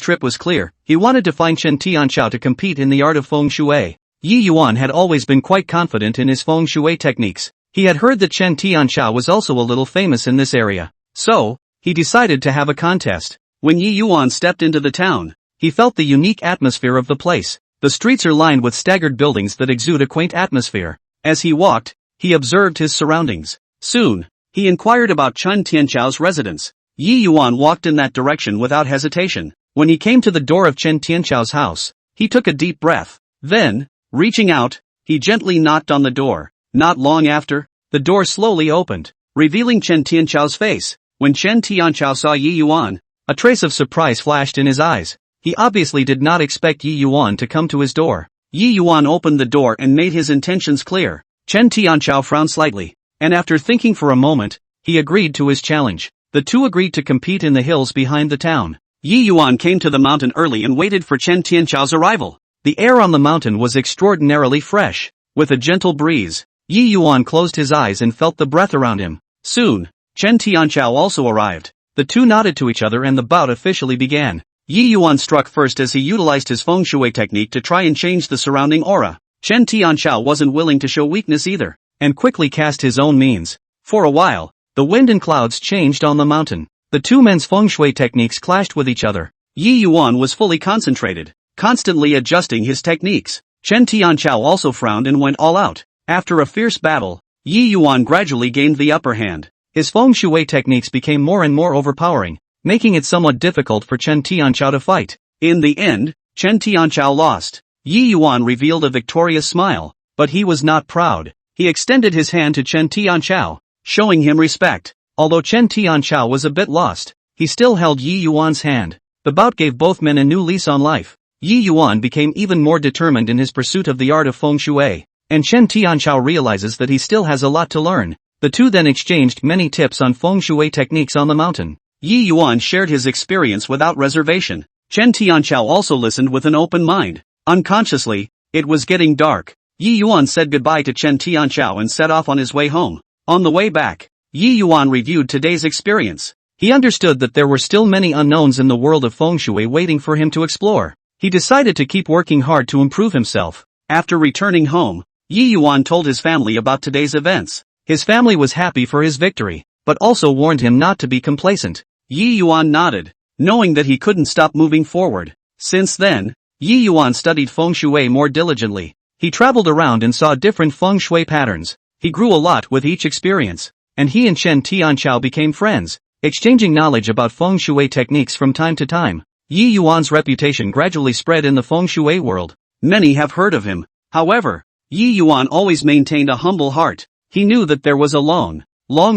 [SPEAKER 1] trip was clear. He wanted to find Chen Tianchao to compete in the art of feng shui. Yi Yuan had always been quite confident in his feng shui techniques. He had heard that Chen Tianchao was also a little famous in this area. So, he decided to have a contest. When Yi Yuan stepped into the town, he felt the unique atmosphere of the place. The streets are lined with staggered buildings that exude a quaint atmosphere. As he walked, he observed his surroundings. Soon, he inquired about Chen Tianchao's residence. Yi Yuan walked in that direction without hesitation. When he came to the door of Chen Tianchao's house, he took a deep breath. Then, reaching out, he gently knocked on the door. Not long after, the door slowly opened, revealing Chen Tianchao's face. When Chen Tianchao saw Yi Yuan, a trace of surprise flashed in his eyes. He obviously did not expect Yi Yuan to come to his door. Yi Yuan opened the door and made his intentions clear. Chen Tianchao frowned slightly, and after thinking for a moment, he agreed to his challenge. The two agreed to compete in the hills behind the town. Yi Yuan came to the mountain early and waited for Chen Tianchao's arrival. The air on the mountain was extraordinarily fresh. With a gentle breeze, Yi Yuan closed his eyes and felt the breath around him. Soon, Chen Tianchao also arrived. The two nodded to each other and the bout officially began. Yi Yuan struck first as he utilized his feng shui technique to try and change the surrounding aura. Chen Tianchao wasn't willing to show weakness either, and quickly cast his own means. For a while, the wind and clouds changed on the mountain. The two men's feng shui techniques clashed with each other. Yi Yuan was fully concentrated, constantly adjusting his techniques. Chen Tianchao also frowned and went all out. After a fierce battle, Yi Yuan gradually gained the upper hand. His feng shui techniques became more and more overpowering, making it somewhat difficult for Chen Tianchao to fight. In the end, Chen Tianchao lost. Yi Yuan revealed a victorious smile, but he was not proud. He extended his hand to Chen Tianchao, showing him respect. Although Chen Tianchao was a bit lost, he still held Yi Yuan's hand. The bout gave both men a new lease on life. Yi Yuan became even more determined in his pursuit of the art of feng shui, and Chen Tianchao realizes that he still has a lot to learn. The two then exchanged many tips on feng shui techniques on the mountain. Yi Yuan shared his experience without reservation. Chen Tianchao also listened with an open mind. Unconsciously, it was getting dark. Yi Yuan said goodbye to Chen Tianchao and set off on his way home. On the way back, Yi Yuan reviewed today's experience. He understood that there were still many unknowns in the world of feng shui waiting for him to explore. He decided to keep working hard to improve himself. After returning home, Yi Yuan told his family about today's events. His family was happy for his victory, but also warned him not to be complacent. Yi Yuan nodded, knowing that he couldn't stop moving forward. Since then, Yi Yuan studied feng shui more diligently. He traveled around and saw different feng shui patterns. He grew a lot with each experience, and he and Chen Tianchao became friends, exchanging knowledge about feng shui techniques from time to time. Yi Yuan's reputation gradually spread in the feng shui world. Many have heard of him. However, Yi Yuan always maintained a humble heart. He knew that there was a long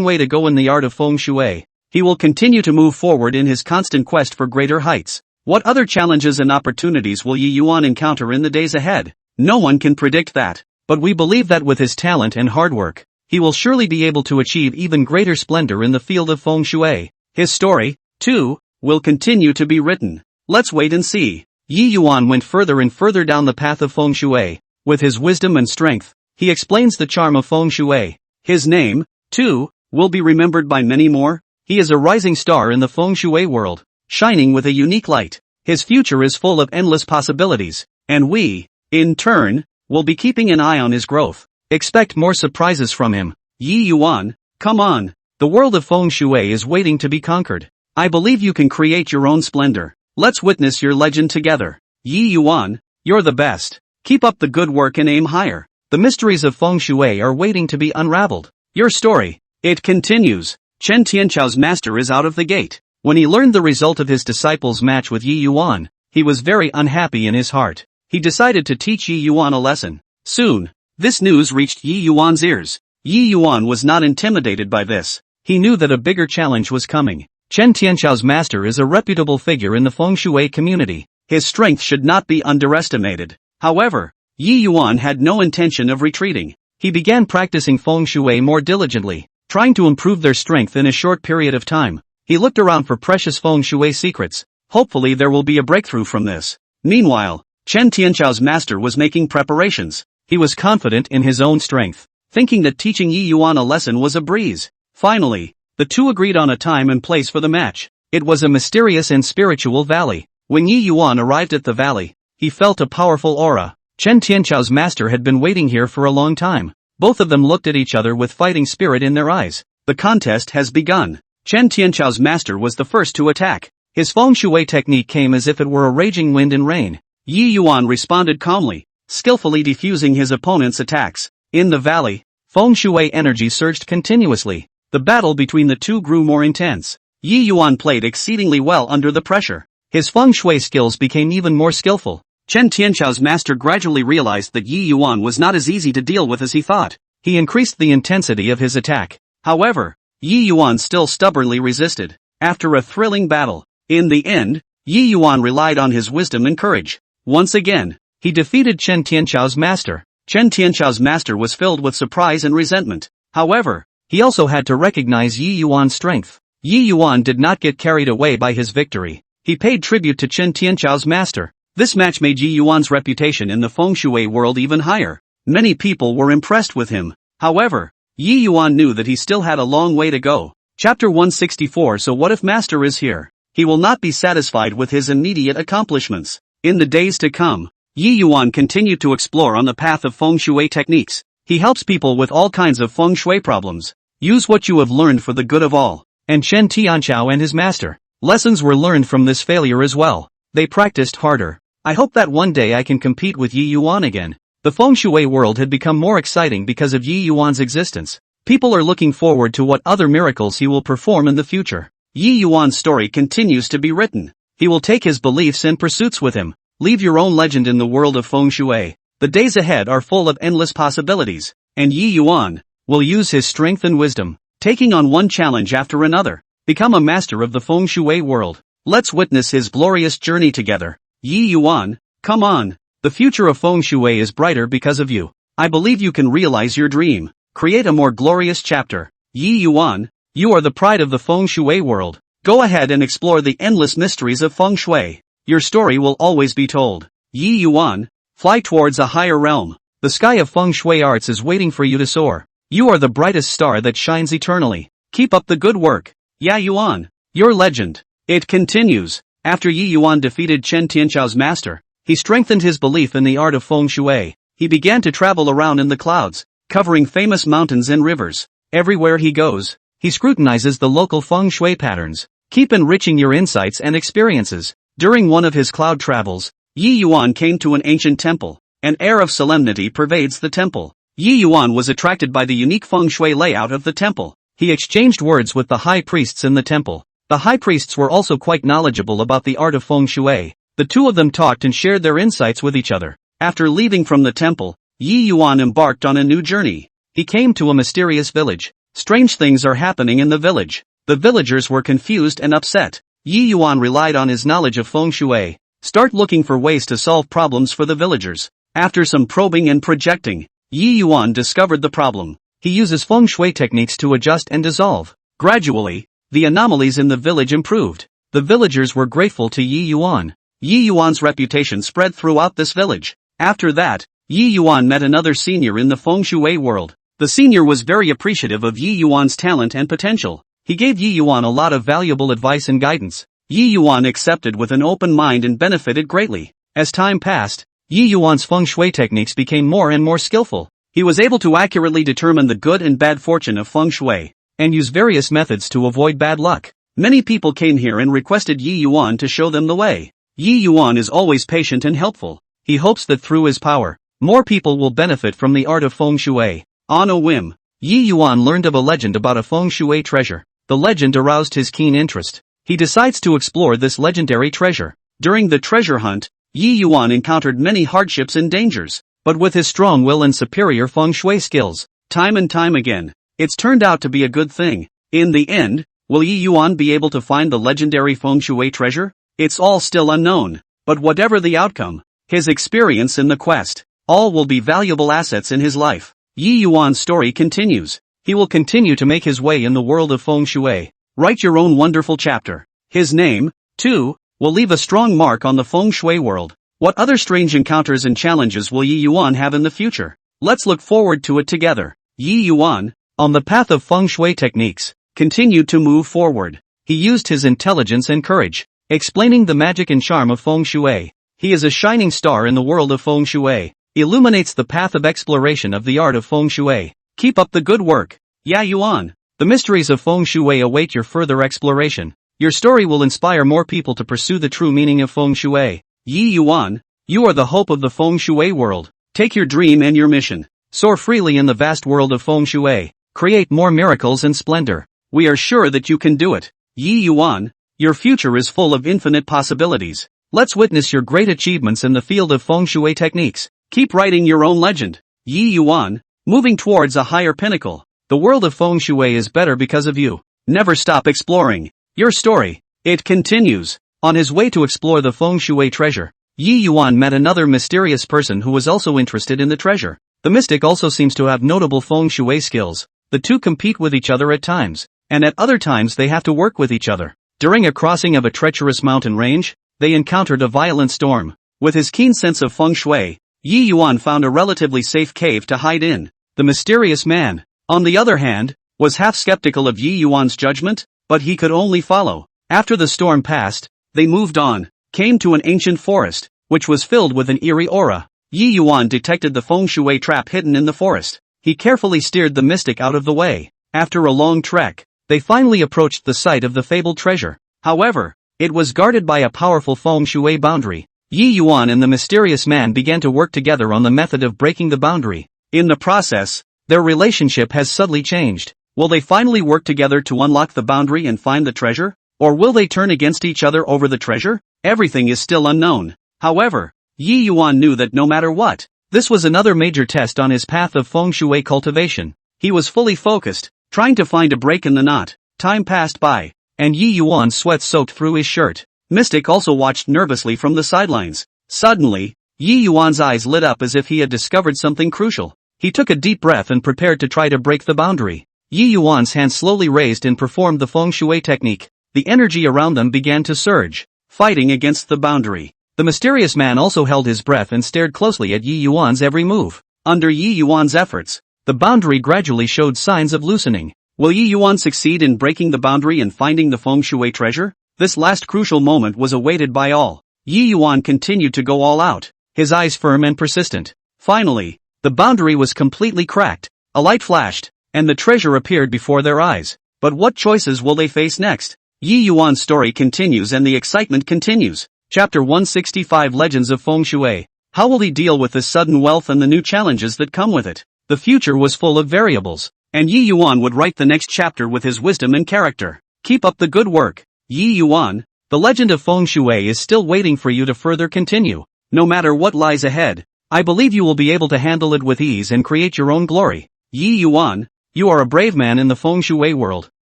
[SPEAKER 1] way to go in the art of feng shui. He will continue to move forward in his constant quest for greater heights. What other challenges and opportunities will Yi Yuan encounter in the days ahead? No one can predict that, but we believe that with his talent and hard work, he will surely be able to achieve even greater splendor in the field of feng shui. His story, too, will continue to be written. Let's wait and see. Yi Yuan went further and further down the path of feng shui. With his wisdom and strength, he explains the charm of feng shui. His name, too, will be remembered by many more. He is a rising star in the feng shui world, shining with a unique light. His future is full of endless possibilities, and we, in turn, will be keeping an eye on his growth. Expect more surprises from him. Yi Yuan, come on. The world of feng shui is waiting to be conquered. I believe you can create your own splendor. Let's witness your legend together. Yi Yuan, you're the best. Keep up the good work and aim higher. The mysteries of feng shui are waiting to be unraveled. Your story, it continues. Chen Tianchao's master is out of the gate. When he learned the result of his disciple's match with Yi Yuan, he was very unhappy in his heart. He decided to teach Yi Yuan a lesson. Soon, this news reached Yi Yuan's ears. Yi Yuan was not intimidated by this. He knew that a bigger challenge was coming. Chen Tianchao's master is a reputable figure in the feng shui community. His strength should not be underestimated. However, Yi Yuan had no intention of retreating. He began practicing feng shui more diligently, trying to improve their strength in a short period of time. He looked around for precious feng shui secrets. Hopefully there will be a breakthrough from this. Meanwhile, Chen Tianchao's master was making preparations. He was confident in his own strength, thinking that teaching Yi Yuan a lesson was a breeze. Finally, the two agreed on a time and place for the match. It was a mysterious and spiritual valley. When Yi Yuan arrived at the valley, he felt a powerful aura. Chen Tianchao's master had been waiting here for a long time. Both of them looked at each other with fighting spirit in their eyes. The contest has begun. Chen Tianchao's master was the first to attack. His feng shui technique came as if it were a raging wind and rain. Yi Yuan responded calmly, skillfully defusing his opponent's attacks. In the valley, feng shui energy surged continuously. The battle between the two grew more intense. Yi Yuan played exceedingly well under the pressure. His feng shui skills became even more skillful. Chen Tianchao's master gradually realized that Yi Yuan was not as easy to deal with as he thought. He increased the intensity of his attack. However, Yi Yuan still stubbornly resisted. After a thrilling battle, in the end, Yi Yuan relied on his wisdom and courage. Once again, he defeated Chen Tianchao's master. Chen Tianchao's master was filled with surprise and resentment. However, he also had to recognize Yi Yuan's strength. Yi Yuan did not get carried away by his victory. He paid tribute to Chen Tianchao's master. This match made Yi Yuan's reputation in the feng shui world even higher. Many people were impressed with him. However, Yi Yuan knew that he still had a long way to go. Chapter 164. So what if master is here? He will not be satisfied with his immediate accomplishments. In the days to come, Yi Yuan continued to explore on the path of feng shui techniques. He helps people with all kinds of feng shui problems. Use what you have learned for the good of all. And Chen Tianchao and his master. Lessons were learned from this failure as well. They practiced harder. I hope that one day I can compete with Yi Yuan again. The feng shui world had become more exciting because of Yi Yuan's existence. People are looking forward to what other miracles he will perform in the future. Yi Yuan's story continues to be written. He will take his beliefs and pursuits with him. Leave your own legend in the world of feng shui. The days ahead are full of endless possibilities, and Yi Yuan will use his strength and wisdom, taking on one challenge after another, become a master of the feng shui world. Let's witness his glorious journey together. Yi Yuan, come on. The future of feng shui is brighter because of you. I believe you can realize your dream. Create a more glorious chapter. Yi Yuan, you are the pride of the feng shui world. Go ahead and explore the endless mysteries of feng shui. Your story will always be told. Yi Yuan, fly towards a higher realm. The sky of feng shui arts is waiting for you to soar. You are the brightest star that shines eternally. Keep up the good work. Yi Yuan, your legend. It continues. After Yi Yuan defeated Chen Tianchao's master, he strengthened his belief in the art of feng shui. He began to travel around in the clouds, covering famous mountains and rivers. Everywhere he goes, he scrutinizes the local feng shui patterns. Keep enriching your insights and experiences. During one of his cloud travels, Yi Yuan came to an ancient temple. An air of solemnity pervades the temple. Yi Yuan was attracted by the unique feng shui layout of the temple. He exchanged words with the high priests in the temple. The high priests were also quite knowledgeable about the art of feng shui. The two of them talked and shared their insights with each other. After leaving from the temple, Yi Yuan embarked on a new journey. He came to a mysterious village. Strange things are happening in the village. The villagers were confused and upset. Yi Yuan relied on his knowledge of feng shui. Start looking for ways to solve problems for the villagers. After some probing and projecting, Yi Yuan discovered the problem. He uses feng shui techniques to adjust and dissolve. Gradually, the anomalies in the village improved. The villagers were grateful to Yi Yuan. Yi Yuan's reputation spread throughout this village. After that, Yi Yuan met another senior in the feng shui world. The senior was very appreciative of Yi Yuan's talent and potential. He gave Yi Yuan a lot of valuable advice and guidance. Yi Yuan accepted with an open mind and benefited greatly. As time passed, Yi Yuan's feng shui techniques became more and more skillful. He was able to accurately determine the good and bad fortune of feng shui, and use various methods to avoid bad luck. Many people came here and requested Yi Yuan to show them the way. Yi Yuan is always patient and helpful. He hopes that through his power, more people will benefit from the art of feng shui. On a whim, Yi Yuan learned of a legend about a feng shui treasure. The legend aroused his keen interest. He decides to explore this legendary treasure. During the treasure hunt, Yi Yuan encountered many hardships and dangers, but with his strong will and superior feng shui skills, time and time again, it's turned out to be a good thing. In the end, will Yi Yuan be able to find the legendary feng shui treasure? It's all still unknown, but whatever the outcome, his experience in the quest, all will be valuable assets in his life. Yi Yuan's story continues. He will continue to make his way in the world of feng shui. Write your own wonderful chapter. His name, too, will leave a strong mark on the feng shui world. What other strange encounters and challenges will Yi Yuan have in the future? Let's look forward to it together. Yi Yuan, on the path of feng shui techniques, continued to move forward. He used his intelligence and courage, explaining the magic and charm of feng shui. He is a shining star in the world of feng shui, illuminates the path of exploration of the art of feng shui. Keep up the good work. Yi Yuan, the mysteries of feng shui await your further exploration. Your story will inspire more people to pursue the true meaning of feng shui. Yi Yuan, you are the hope of the feng shui world. Take your dream and your mission. Soar freely in the vast world of feng shui. Create more miracles and splendor. We are sure that you can do it. Yi Yuan, your future is full of infinite possibilities. Let's witness your great achievements in the field of feng shui techniques. Keep writing your own legend. Yi Yuan, moving towards a higher pinnacle. The world of feng shui is better because of you. Never stop exploring. Your story, it continues. On his way to explore the feng shui treasure, Yi Yuan met another mysterious person who was also interested in the treasure. The mystic also seems to have notable feng shui skills. The two compete with each other at times, and at other times they have to work with each other. During a crossing of a treacherous mountain range, they encountered a violent storm. With his keen sense of feng shui, Yi Yuan found a relatively safe cave to hide in. The mysterious man, on the other hand, was half skeptical of Yi Yuan's judgment, but he could only follow. After the storm passed, they moved on, came to an ancient forest, which was filled with an eerie aura. Yi Yuan detected the feng shui trap hidden in the forest. He carefully steered the mystic out of the way. After a long trek, they finally approached the site of the fabled treasure. However, it was guarded by a powerful feng shui boundary. Yi Yuan and the mysterious man began to work together on the method of breaking the boundary. In the process, their relationship has subtly changed. Will they finally work together to unlock the boundary and find the treasure? Or will they turn against each other over the treasure? Everything is still unknown. However, Yi Yuan knew that no matter what, this was another major test on his path of feng shui cultivation. He was fully focused, trying to find a break in the knot. Time passed by, and Yi Yuan's sweat soaked through his shirt. Mystic also watched nervously from the sidelines. Suddenly, Yi Yuan's eyes lit up as if he had discovered something crucial. He took a deep breath and prepared to try to break the boundary. Yi Yuan's hand slowly raised and performed the feng shui technique. The energy around them began to surge, fighting against the boundary. The mysterious man also held his breath and stared closely at Yi Yuan's every move. Under Yi Yuan's efforts, the boundary gradually showed signs of loosening. Will Yi Yuan succeed in breaking the boundary and finding the feng shui treasure? This last crucial moment was awaited by all. Yi Yuan continued to go all out, his eyes firm and persistent. Finally, the boundary was completely cracked. A light flashed, and the treasure appeared before their eyes. But what choices will they face next? Yi Yuan's story continues and the excitement continues. Chapter 165 Legends of Feng Shui. How will he deal with this sudden wealth and the new challenges that come with it? The future was full of variables, and Yi Yuan would write the next chapter with his wisdom and character. Keep up the good work, Yi Yuan. The legend of Feng Shui is still waiting for you to further continue. No matter what lies ahead, I believe you will be able to handle it with ease and create your own glory. Yi Yuan, you are a brave man in the Feng Shui world,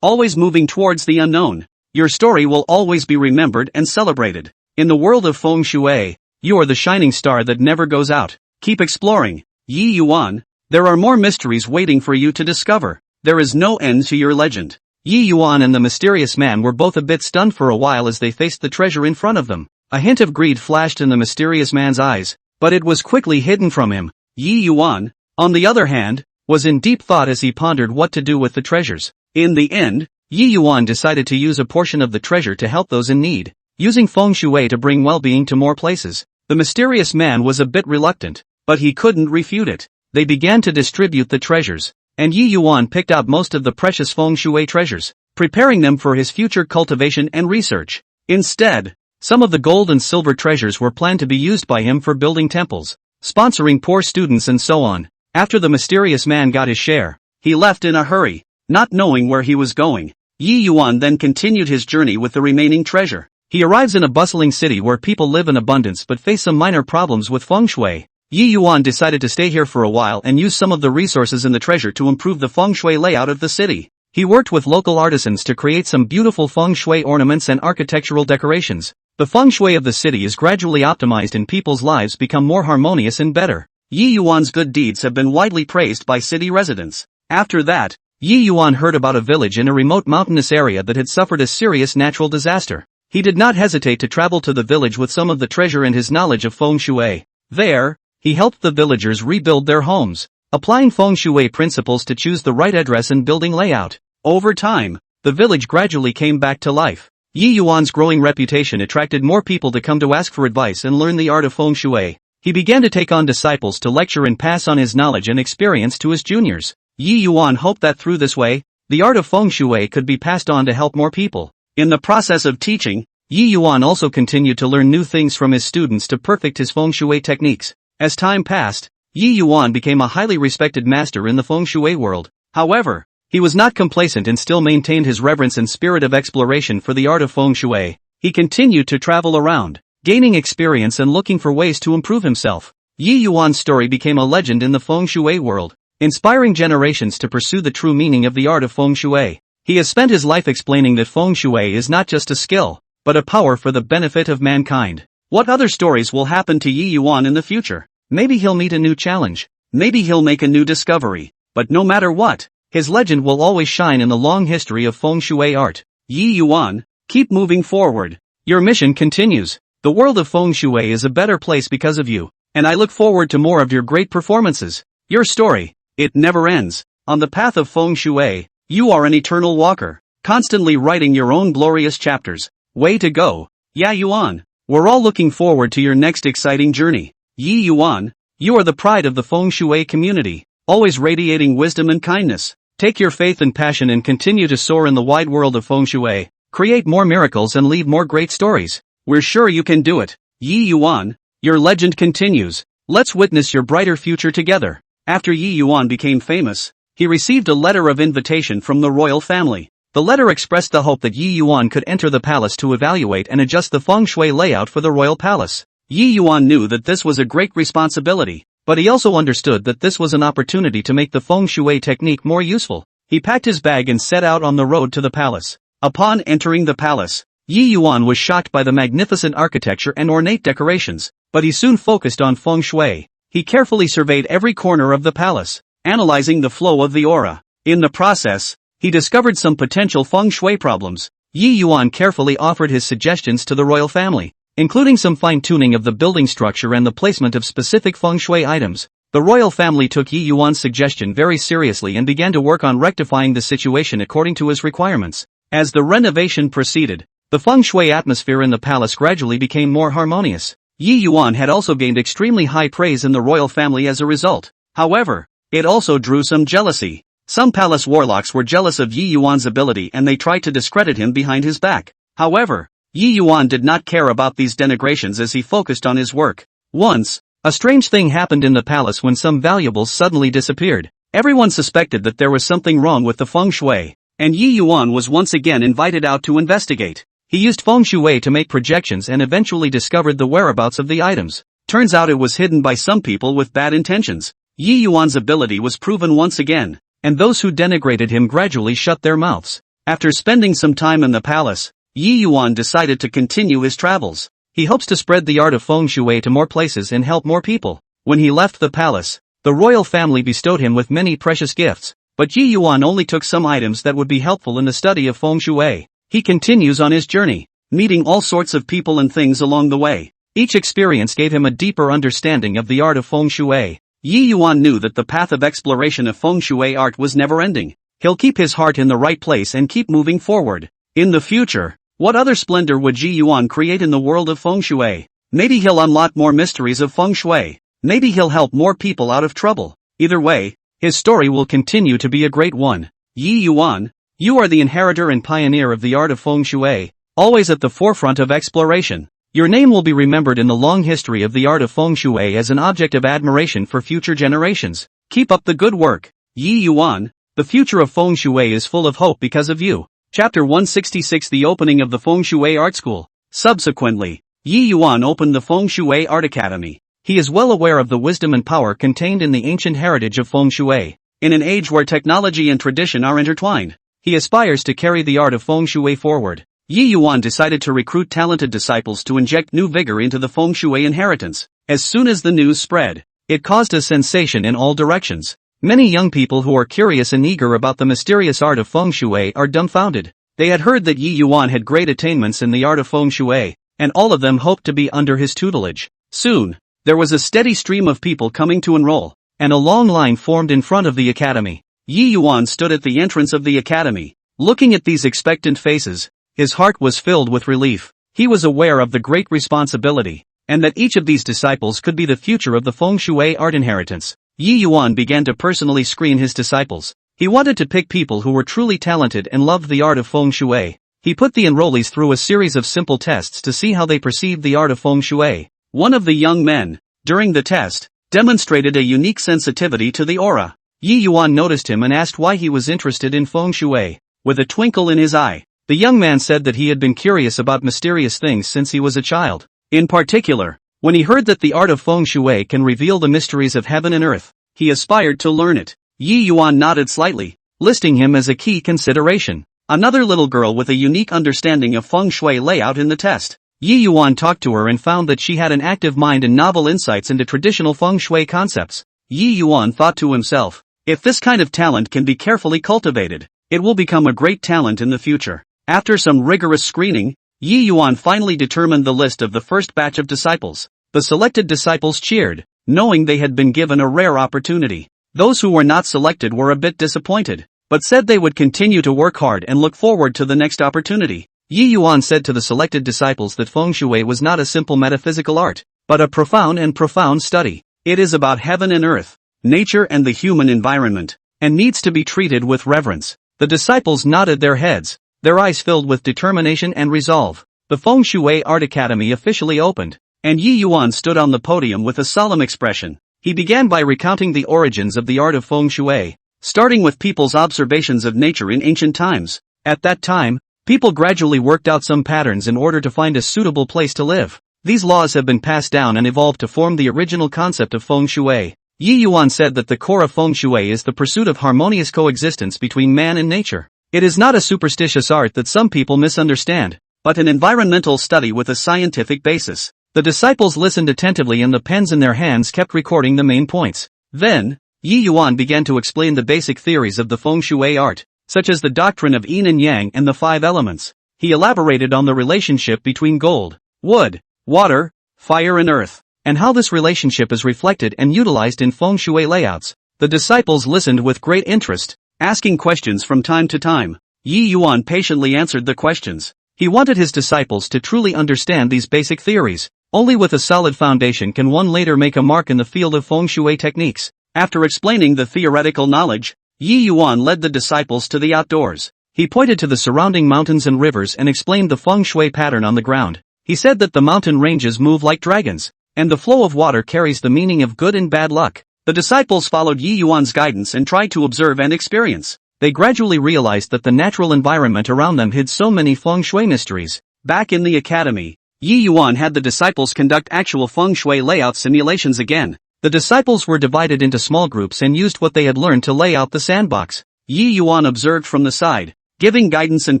[SPEAKER 1] always moving towards the unknown. Your story will always be remembered and celebrated. In the world of Feng Shui, you are the shining star that never goes out. Keep exploring, Yi Yuan. There are more mysteries waiting for you to discover. There is no end to your legend. Yi Yuan and the mysterious man were both a bit stunned for a while as they faced the treasure in front of them. A hint of greed flashed in the mysterious man's eyes, but it was quickly hidden from him. Yi Yuan, on the other hand, was in deep thought as he pondered what to do with the treasures. In the end, Yi Yuan decided to use a portion of the treasure to help those in need, using feng shui to bring well-being to more places. The mysterious man was a bit reluctant, but he couldn't refute it. They began to distribute the treasures, and Yi Yuan picked out most of the precious feng shui treasures, preparing them for his future cultivation and research. Instead, some of the gold and silver treasures were planned to be used by him for building temples, sponsoring poor students and so on. After the mysterious man got his share, he left in a hurry, not knowing where he was going. Yi Yuan then continued his journey with the remaining treasure. He arrives in a bustling city where people live in abundance but face some minor problems with feng shui. Yi Yuan decided to stay here for a while and use some of the resources in the treasure to improve the feng shui layout of the city. He worked with local artisans to create some beautiful feng shui ornaments and architectural decorations. The feng shui of the city is gradually optimized and people's lives become more harmonious and better. Yi Yuan's good deeds have been widely praised by city residents. After that, Yi Yuan heard about a village in a remote mountainous area that had suffered a serious natural disaster. He did not hesitate to travel to the village with some of the treasure and his knowledge of feng shui. There, he helped the villagers rebuild their homes, applying feng shui principles to choose the right address and building layout. Over time, the village gradually came back to life. Yi Yuan's growing reputation attracted more people to come to ask for advice and learn the art of feng shui. He began to take on disciples to lecture and pass on his knowledge and experience to his juniors. Yi Yuan hoped that through this way, the art of feng shui could be passed on to help more people. In the process of teaching, Yi Yuan also continued to learn new things from his students to perfect his feng shui techniques. As time passed, Yi Yuan became a highly respected master in the feng shui world. However, he was not complacent and still maintained his reverence and spirit of exploration for the art of feng shui. He continued to travel around, gaining experience and looking for ways to improve himself. Yi Yuan's story became a legend in the feng shui world, inspiring generations to pursue the true meaning of the art of feng shui. He has spent his life explaining that feng shui is not just a skill, but a power for the benefit of mankind. What other stories will happen to Yi Yuan in the future? Maybe he'll meet a new challenge. Maybe he'll make a new discovery. But no matter what, his legend will always shine in the long history of feng shui art. Yi Yuan, keep moving forward. Your mission continues. The world of feng shui is a better place because of you, and I look forward to more of your great performances. Your story, it never ends. On the path of feng shui, you are an eternal walker, constantly writing your own glorious chapters. Way to go, Yi Yuan. We're all looking forward to your next exciting journey. Yi Yuan, you are the pride of the feng shui community, always radiating wisdom and kindness. Take your faith and passion and continue to soar in the wide world of feng shui. Create more miracles and leave more great stories. We're sure you can do it. Yi Yuan, your legend continues. Let's witness your brighter future together. After Yi Yuan became famous, he received a letter of invitation from the royal family. The letter expressed the hope that Yi Yuan could enter the palace to evaluate and adjust the feng shui layout for the royal palace. Yi Yuan knew that this was a great responsibility, but he also understood that this was an opportunity to make the feng shui technique more useful. He packed his bag and set out on the road to the palace. Upon entering the palace, Yi Yuan was shocked by the magnificent architecture and ornate decorations, but he soon focused on feng shui. He carefully surveyed every corner of the palace, analyzing the flow of the aura. In the process, he discovered some potential feng shui problems. Yi Yuan carefully offered his suggestions to the royal family, including some fine-tuning of the building structure and the placement of specific feng shui items. The royal family took Yi Yuan's suggestion very seriously and began to work on rectifying the situation according to his requirements. As the renovation proceeded, the feng shui atmosphere in the palace gradually became more harmonious. Yi Yuan had also gained extremely high praise in the royal family as a result. However, it also drew some jealousy. Some palace warlocks were jealous of Yi Yuan's ability and they tried to discredit him behind his back. However, Yi Yuan did not care about these denigrations as he focused on his work. Once, a strange thing happened in the palace when some valuables suddenly disappeared. Everyone suspected that there was something wrong with the feng shui, and Yi Yuan was once again invited out to investigate. He used feng shui to make projections and eventually discovered the whereabouts of the items. Turns out it was hidden by some people with bad intentions. Yi Yuan's ability was proven once again, and those who denigrated him gradually shut their mouths. After spending some time in the palace, Yi Yuan decided to continue his travels. He hopes to spread the art of feng shui to more places and help more people. When he left the palace, the royal family bestowed him with many precious gifts, but Yi Yuan only took some items that would be helpful in the study of feng shui. He continues on his journey, meeting all sorts of people and things along the way. Each experience gave him a deeper understanding of the art of feng shui. Yi Yuan knew that the path of exploration of feng shui art was never ending. He'll keep his heart in the right place and keep moving forward. In the future, what other splendor would Yi Yuan create in the world of feng shui? Maybe he'll unlock more mysteries of feng shui. Maybe he'll help more people out of trouble. Either way, his story will continue to be a great one. Yi Yuan, you are the inheritor and pioneer of the art of feng shui, always at the forefront of exploration. Your name will be remembered in the long history of the art of feng shui as an object of admiration for future generations. Keep up the good work. Yi Yuan, the future of feng shui is full of hope because of you. Chapter 166 The opening of the Feng Shui Art School. Subsequently, Yi Yuan opened the Feng Shui Art Academy. He is well aware of the wisdom and power contained in the ancient heritage of feng shui. In an age where technology and tradition are intertwined, he aspires to carry the art of feng shui forward. Yi Yuan decided to recruit talented disciples to inject new vigor into the feng shui inheritance. As soon as the news spread, it caused a sensation in all directions. Many young people who are curious and eager about the mysterious art of feng shui are dumbfounded. They had heard that Yi Yuan had great attainments in the art of feng shui, and all of them hoped to be under his tutelage. Soon, there was a steady stream of people coming to enroll, and a long line formed in front of the academy. Yi Yuan stood at the entrance of the academy. Looking at these expectant faces, his heart was filled with relief. He was aware of the great responsibility, and that each of these disciples could be the future of the feng shui art inheritance. Yi Yuan began to personally screen his disciples. He wanted to pick people who were truly talented and loved the art of feng shui. He put the enrollees through a series of simple tests to see how they perceived the art of feng shui. One of the young men, during the test, demonstrated a unique sensitivity to the aura. Yi Yuan noticed him and asked why he was interested in feng shui. With a twinkle in his eye, the young man said that he had been curious about mysterious things since he was a child. In particular, when he heard that the art of feng shui can reveal the mysteries of heaven and earth, he aspired to learn it. Yi Yuan nodded slightly, listing him as a key consideration. Another little girl with a unique understanding of feng shui lay out in the test. Yi Yuan talked to her and found that she had an active mind and novel insights into traditional feng shui concepts. Yi Yuan thought to himself, if this kind of talent can be carefully cultivated, it will become a great talent in the future. After some rigorous screening, Yi Yuan finally determined the list of the first batch of disciples. The selected disciples cheered, knowing they had been given a rare opportunity. Those who were not selected were a bit disappointed, but said they would continue to work hard and look forward to the next opportunity. Yi Yuan said to the selected disciples that feng shui was not a simple metaphysical art, but a profound study. It is about heaven and earth, nature and the human environment, and needs to be treated with reverence. The disciples nodded their heads, their eyes filled with determination and resolve. The Feng Shui Art Academy officially opened, and Yi Yuan stood on the podium with a solemn expression. He began by recounting the origins of the art of feng shui, starting with people's observations of nature in ancient times. At that time, people gradually worked out some patterns in order to find a suitable place to live. These laws have been passed down and evolved to form the original concept of feng shui. Yi Yuan said that the core of feng shui is the pursuit of harmonious coexistence between man and nature. It is not a superstitious art that some people misunderstand, but an environmental study with a scientific basis. The disciples listened attentively and the pens in their hands kept recording the main points. Then, Yi Yuan began to explain the basic theories of the feng shui art, such as the doctrine of yin and yang and the 5 elements. He elaborated on the relationship between gold, wood, water, fire and earth, and how this relationship is reflected and utilized in feng shui layouts. The disciples listened with great interest, asking questions from time to time. Yi Yuan patiently answered the questions. He wanted his disciples to truly understand these basic theories. Only with a solid foundation can one later make a mark in the field of feng shui techniques. After explaining the theoretical knowledge, Yi Yuan led the disciples to the outdoors. He pointed to the surrounding mountains and rivers and explained the feng shui pattern on the ground. He said that the mountain ranges move like dragons, and the flow of water carries the meaning of good and bad luck. The disciples followed Yi Yuan's guidance and tried to observe and experience. They gradually realized that the natural environment around them hid so many feng shui mysteries. Back in the academy, Yi Yuan had the disciples conduct actual feng shui layout simulations again. The disciples were divided into small groups and used what they had learned to lay out the sandbox. Yi Yuan observed from the side, giving guidance and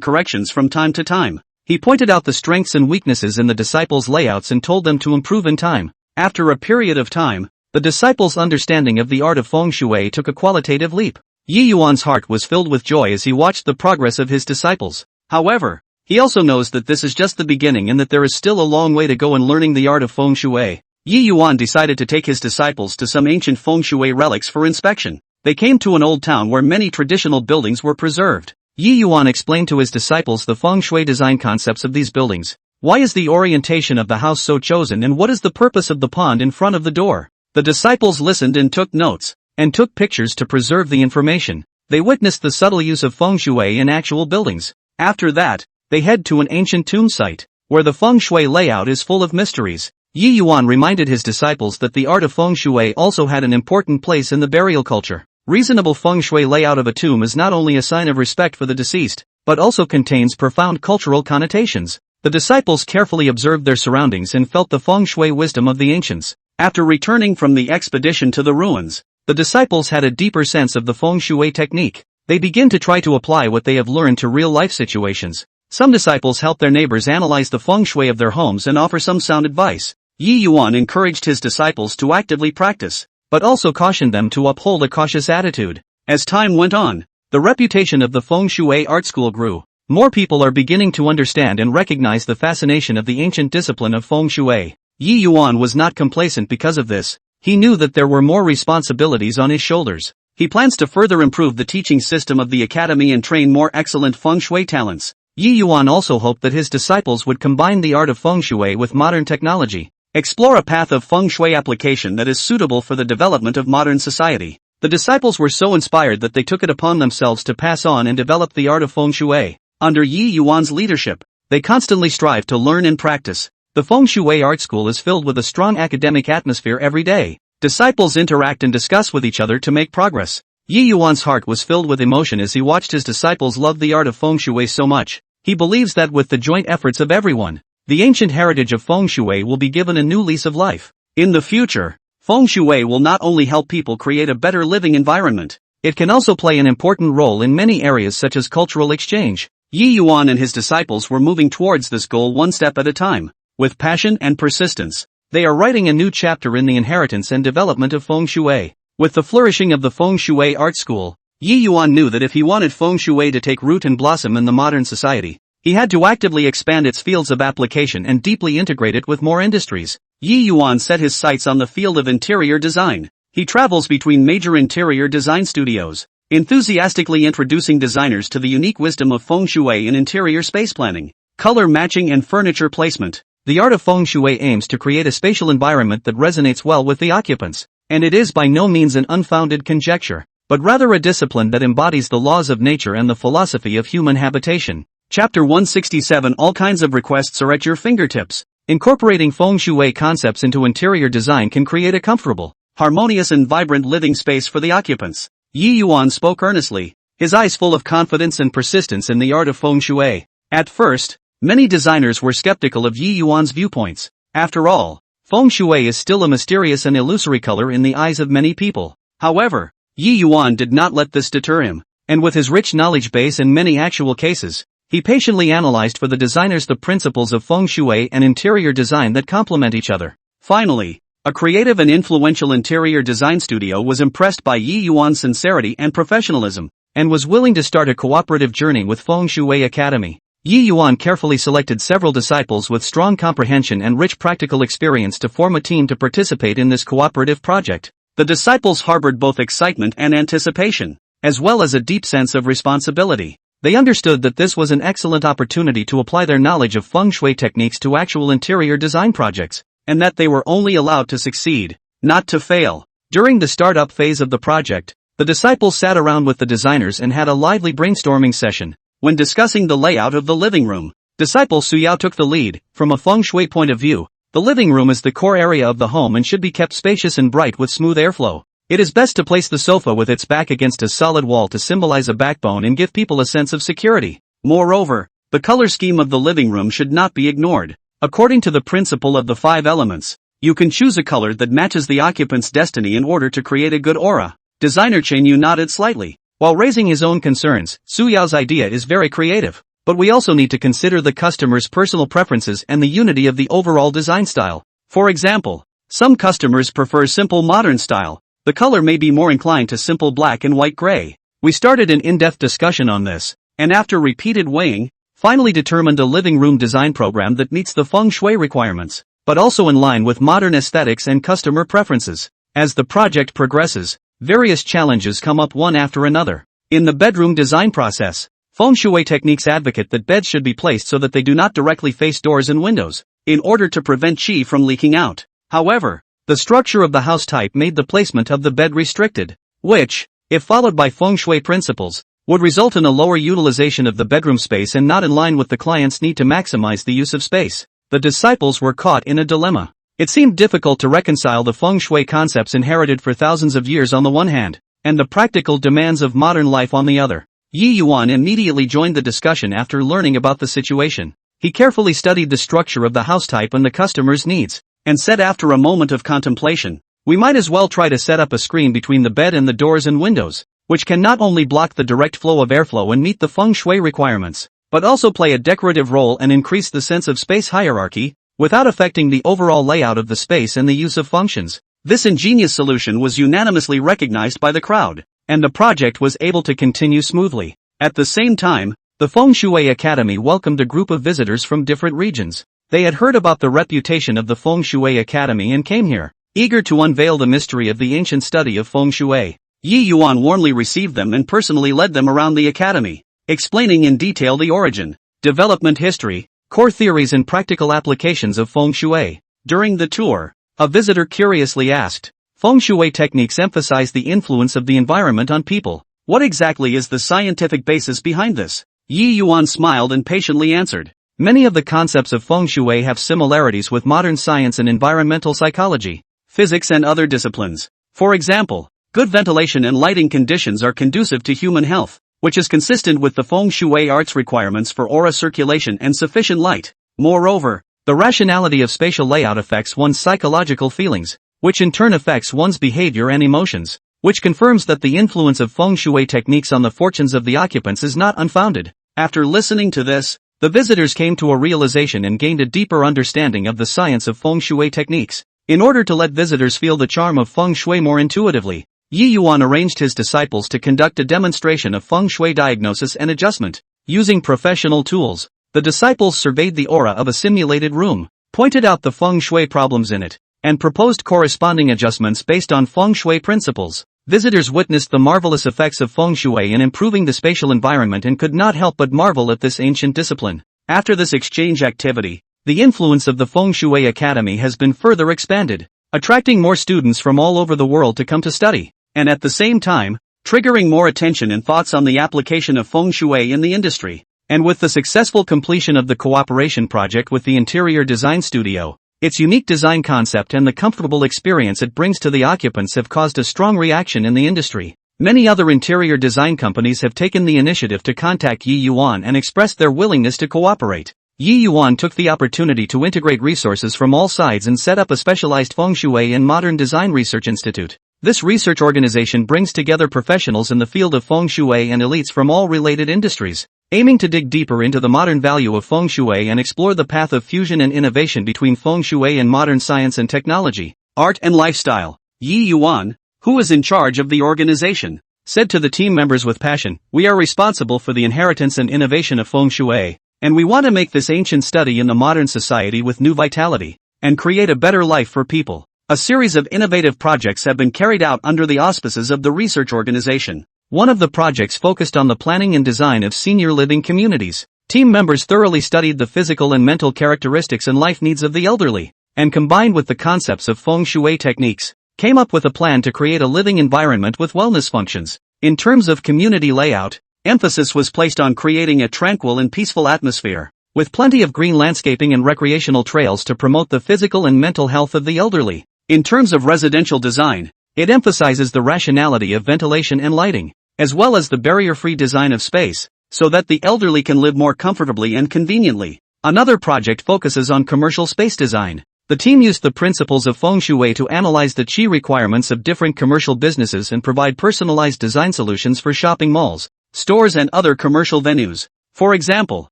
[SPEAKER 1] corrections from time to time. He pointed out the strengths and weaknesses in the disciples' layouts and told them to improve in time. After a period of time, the disciples' understanding of the art of feng shui took a qualitative leap. Yi Yuan's heart was filled with joy as he watched the progress of his disciples. However, he also knows that this is just the beginning and that there is still a long way to go in learning the art of feng shui. Yi Yuan decided to take his disciples to some ancient feng shui relics for inspection. They came to an old town where many traditional buildings were preserved. Yi Yuan explained to his disciples the feng shui design concepts of these buildings. Why is the orientation of the house so chosen and what is the purpose of the pond in front of the door? The disciples listened and took notes, and took pictures to preserve the information. They witnessed the subtle use of feng shui in actual buildings. After that, they head to an ancient tomb site, where the feng shui layout is full of mysteries. Yi Yuan reminded his disciples that the art of feng shui also had an important place in the burial culture. Reasonable feng shui layout of a tomb is not only a sign of respect for the deceased, but also contains profound cultural connotations. The disciples carefully observed their surroundings and felt the feng shui wisdom of the ancients. After returning from the expedition to the ruins, the disciples had a deeper sense of the feng shui technique. They begin to try to apply what they have learned to real-life situations. Some disciples help their neighbors analyze the feng shui of their homes and offer some sound advice. Yi Yuan encouraged his disciples to actively practice, but also cautioned them to uphold a cautious attitude. As time went on, the reputation of the feng shui art school grew. More people are beginning to understand and recognize the fascination of the ancient discipline of feng shui. Yi Yuan was not complacent because of this. He knew that there were more responsibilities on his shoulders. He plans to further improve the teaching system of the academy and train more excellent feng shui talents. Yi Yuan also hoped that his disciples would combine the art of feng shui with modern technology, explore a path of feng shui application that is suitable for the development of modern society. The disciples were so inspired that they took it upon themselves to pass on and develop the art of feng shui. Under Yi Yuan's leadership, they constantly strive to learn and practice. The feng shui art school is filled with a strong academic atmosphere every day. Disciples interact and discuss with each other to make progress. Yi Yuan's heart was filled with emotion as he watched his disciples love the art of feng shui so much. He believes that with the joint efforts of everyone, the ancient heritage of feng shui will be given a new lease of life. In the future, feng shui will not only help people create a better living environment, it can also play an important role in many areas such as cultural exchange. Yi Yuan and his disciples were moving towards this goal one step at a time. With passion and persistence, they are writing a new chapter in the inheritance and development of feng shui. With the flourishing of the feng shui art school, Yi Yuan knew that if he wanted feng shui to take root and blossom in the modern society, he had to actively expand its fields of application and deeply integrate it with more industries. Yi Yuan set his sights on the field of interior design. He travels between major interior design studios, enthusiastically introducing designers to the unique wisdom of feng shui in interior space planning, color matching and furniture placement. The art of feng shui aims to create a spatial environment that resonates well with the occupants, and it is by no means an unfounded conjecture, but rather a discipline that embodies the laws of nature and the philosophy of human habitation. Chapter 167. All kinds of requests are at your fingertips. Incorporating feng shui concepts into interior design can create a comfortable, harmonious and vibrant living space for the occupants. Yi Yuan spoke earnestly, his eyes full of confidence and persistence in the art of feng shui. At first, many designers were skeptical of Yi Yuan's viewpoints. After all, feng shui is still a mysterious and illusory color in the eyes of many people. However, Yi Yuan did not let this deter him, and with his rich knowledge base and many actual cases, he patiently analyzed for the designers the principles of feng shui and interior design that complement each other. Finally, a creative and influential interior design studio was impressed by Yi Yuan's sincerity and professionalism, and was willing to start a cooperative journey with Feng Shui Academy. Yi Yuan carefully selected several disciples with strong comprehension and rich practical experience to form a team to participate in this cooperative project. The disciples harbored both excitement and anticipation, as well as a deep sense of responsibility. They understood that this was an excellent opportunity to apply their knowledge of feng shui techniques to actual interior design projects, and that they were only allowed to succeed, not to fail. During the startup phase of the project, the disciples sat around with the designers and had a lively brainstorming session. When discussing the layout of the living room, disciple Suyao took the lead. From a feng shui point of view, the living room is the core area of the home and should be kept spacious and bright with smooth airflow. It is best to place the sofa with its back against a solid wall to symbolize a backbone and give people a sense of security. Moreover, the color scheme of the living room should not be ignored. According to the principle of the 5 elements, you can choose a color that matches the occupant's destiny in order to create a good aura. Designer Chen Yu nodded slightly. While raising his own concerns, Su Yao's idea is very creative, but we also need to consider the customer's personal preferences and the unity of the overall design style. For example, some customers prefer simple modern style. The color may be more inclined to simple black and white gray. We started an in-depth discussion on this, and after repeated weighing, finally determined a living room design program that meets the feng shui requirements, but also in line with modern aesthetics and customer preferences. As the project progresses, various challenges come up one after another. In the bedroom design process, feng shui techniques advocate that beds should be placed so that they do not directly face doors and windows, in order to prevent qi from leaking out. However, the structure of the house type made the placement of the bed restricted, which, if followed by feng shui principles, would result in a lower utilization of the bedroom space and not in line with the client's need to maximize the use of space. The disciples were caught in a dilemma. It seemed difficult to reconcile the feng shui concepts inherited for thousands of years on the one hand, and the practical demands of modern life on the other. Yi Yuan immediately joined the discussion after learning about the situation. He carefully studied the structure of the house type and the customer's needs, and said after a moment of contemplation, "We might as well try to set up a screen between the bed and the doors and windows, which can not only block the direct flow of airflow and meet the feng shui requirements, but also play a decorative role and increase the sense of space hierarchy, without affecting the overall layout of the space and the use of functions." This ingenious solution was unanimously recognized by the crowd, and the project was able to continue smoothly. At the same time, the Feng Shui Academy welcomed a group of visitors from different regions. They had heard about the reputation of the Feng Shui Academy and came here, eager to unveil the mystery of the ancient study of Feng Shui. Yi Yuan warmly received them and personally led them around the academy, explaining in detail the origin, development history, core theories and practical applications of Feng Shui. During the tour, a visitor curiously asked, "Feng Shui techniques emphasize the influence of the environment on people. What exactly is the scientific basis behind this?" Yi Yuan smiled and patiently answered, "Many of the concepts of Feng Shui have similarities with modern science and environmental psychology, physics and other disciplines. For example, good ventilation and lighting conditions are conducive to human health, which is consistent with the Feng Shui art's requirements for aura circulation and sufficient light. Moreover, the rationality of spatial layout affects one's psychological feelings, which in turn affects one's behavior and emotions, which confirms that the influence of Feng Shui techniques on the fortunes of the occupants is not unfounded." After listening to this, the visitors came to a realization and gained a deeper understanding of the science of Feng Shui techniques. In order to let visitors feel the charm of Feng Shui more intuitively, Yi Yuan arranged his disciples to conduct a demonstration of Feng Shui diagnosis and adjustment. Using professional tools, the disciples surveyed the aura of a simulated room, pointed out the Feng Shui problems in it, and proposed corresponding adjustments based on Feng Shui principles. Visitors witnessed the marvelous effects of Feng Shui in improving the spatial environment and could not help but marvel at this ancient discipline. After this exchange activity, the influence of the Feng Shui Academy has been further expanded, attracting more students from all over the world to come to study, and at the same time, triggering more attention and thoughts on the application of Feng Shui in the industry. And with the successful completion of the cooperation project with the interior design studio, its unique design concept and the comfortable experience it brings to the occupants have caused a strong reaction in the industry. Many other interior design companies have taken the initiative to contact Yi Yuan and expressed their willingness to cooperate. Yi Yuan took the opportunity to integrate resources from all sides and set up a specialized Feng Shui and Modern Design Research Institute. This research organization brings together professionals in the field of Feng Shui and elites from all related industries, aiming to dig deeper into the modern value of Feng Shui and explore the path of fusion and innovation between Feng Shui and modern science and technology, art and lifestyle. Yi Yuan, who is in charge of the organization, said to the team members with passion, "We are responsible for the inheritance and innovation of Feng Shui, and we want to make this ancient study in the modern society with new vitality, and create a better life for people." A series of innovative projects have been carried out under the auspices of the research organization. One of the projects focused on the planning and design of senior living communities. Team members thoroughly studied the physical and mental characteristics and life needs of the elderly, and combined with the concepts of Feng Shui techniques, came up with a plan to create a living environment with wellness functions. In terms of community layout, emphasis was placed on creating a tranquil and peaceful atmosphere, with plenty of green landscaping and recreational trails to promote the physical and mental health of the elderly. In terms of residential design, it emphasizes the rationality of ventilation and lighting, as well as the barrier-free design of space, so that the elderly can live more comfortably and conveniently. Another project focuses on commercial space design. The team used the principles of Feng Shui to analyze the qi requirements of different commercial businesses and provide personalized design solutions for shopping malls, stores and other commercial venues. For example,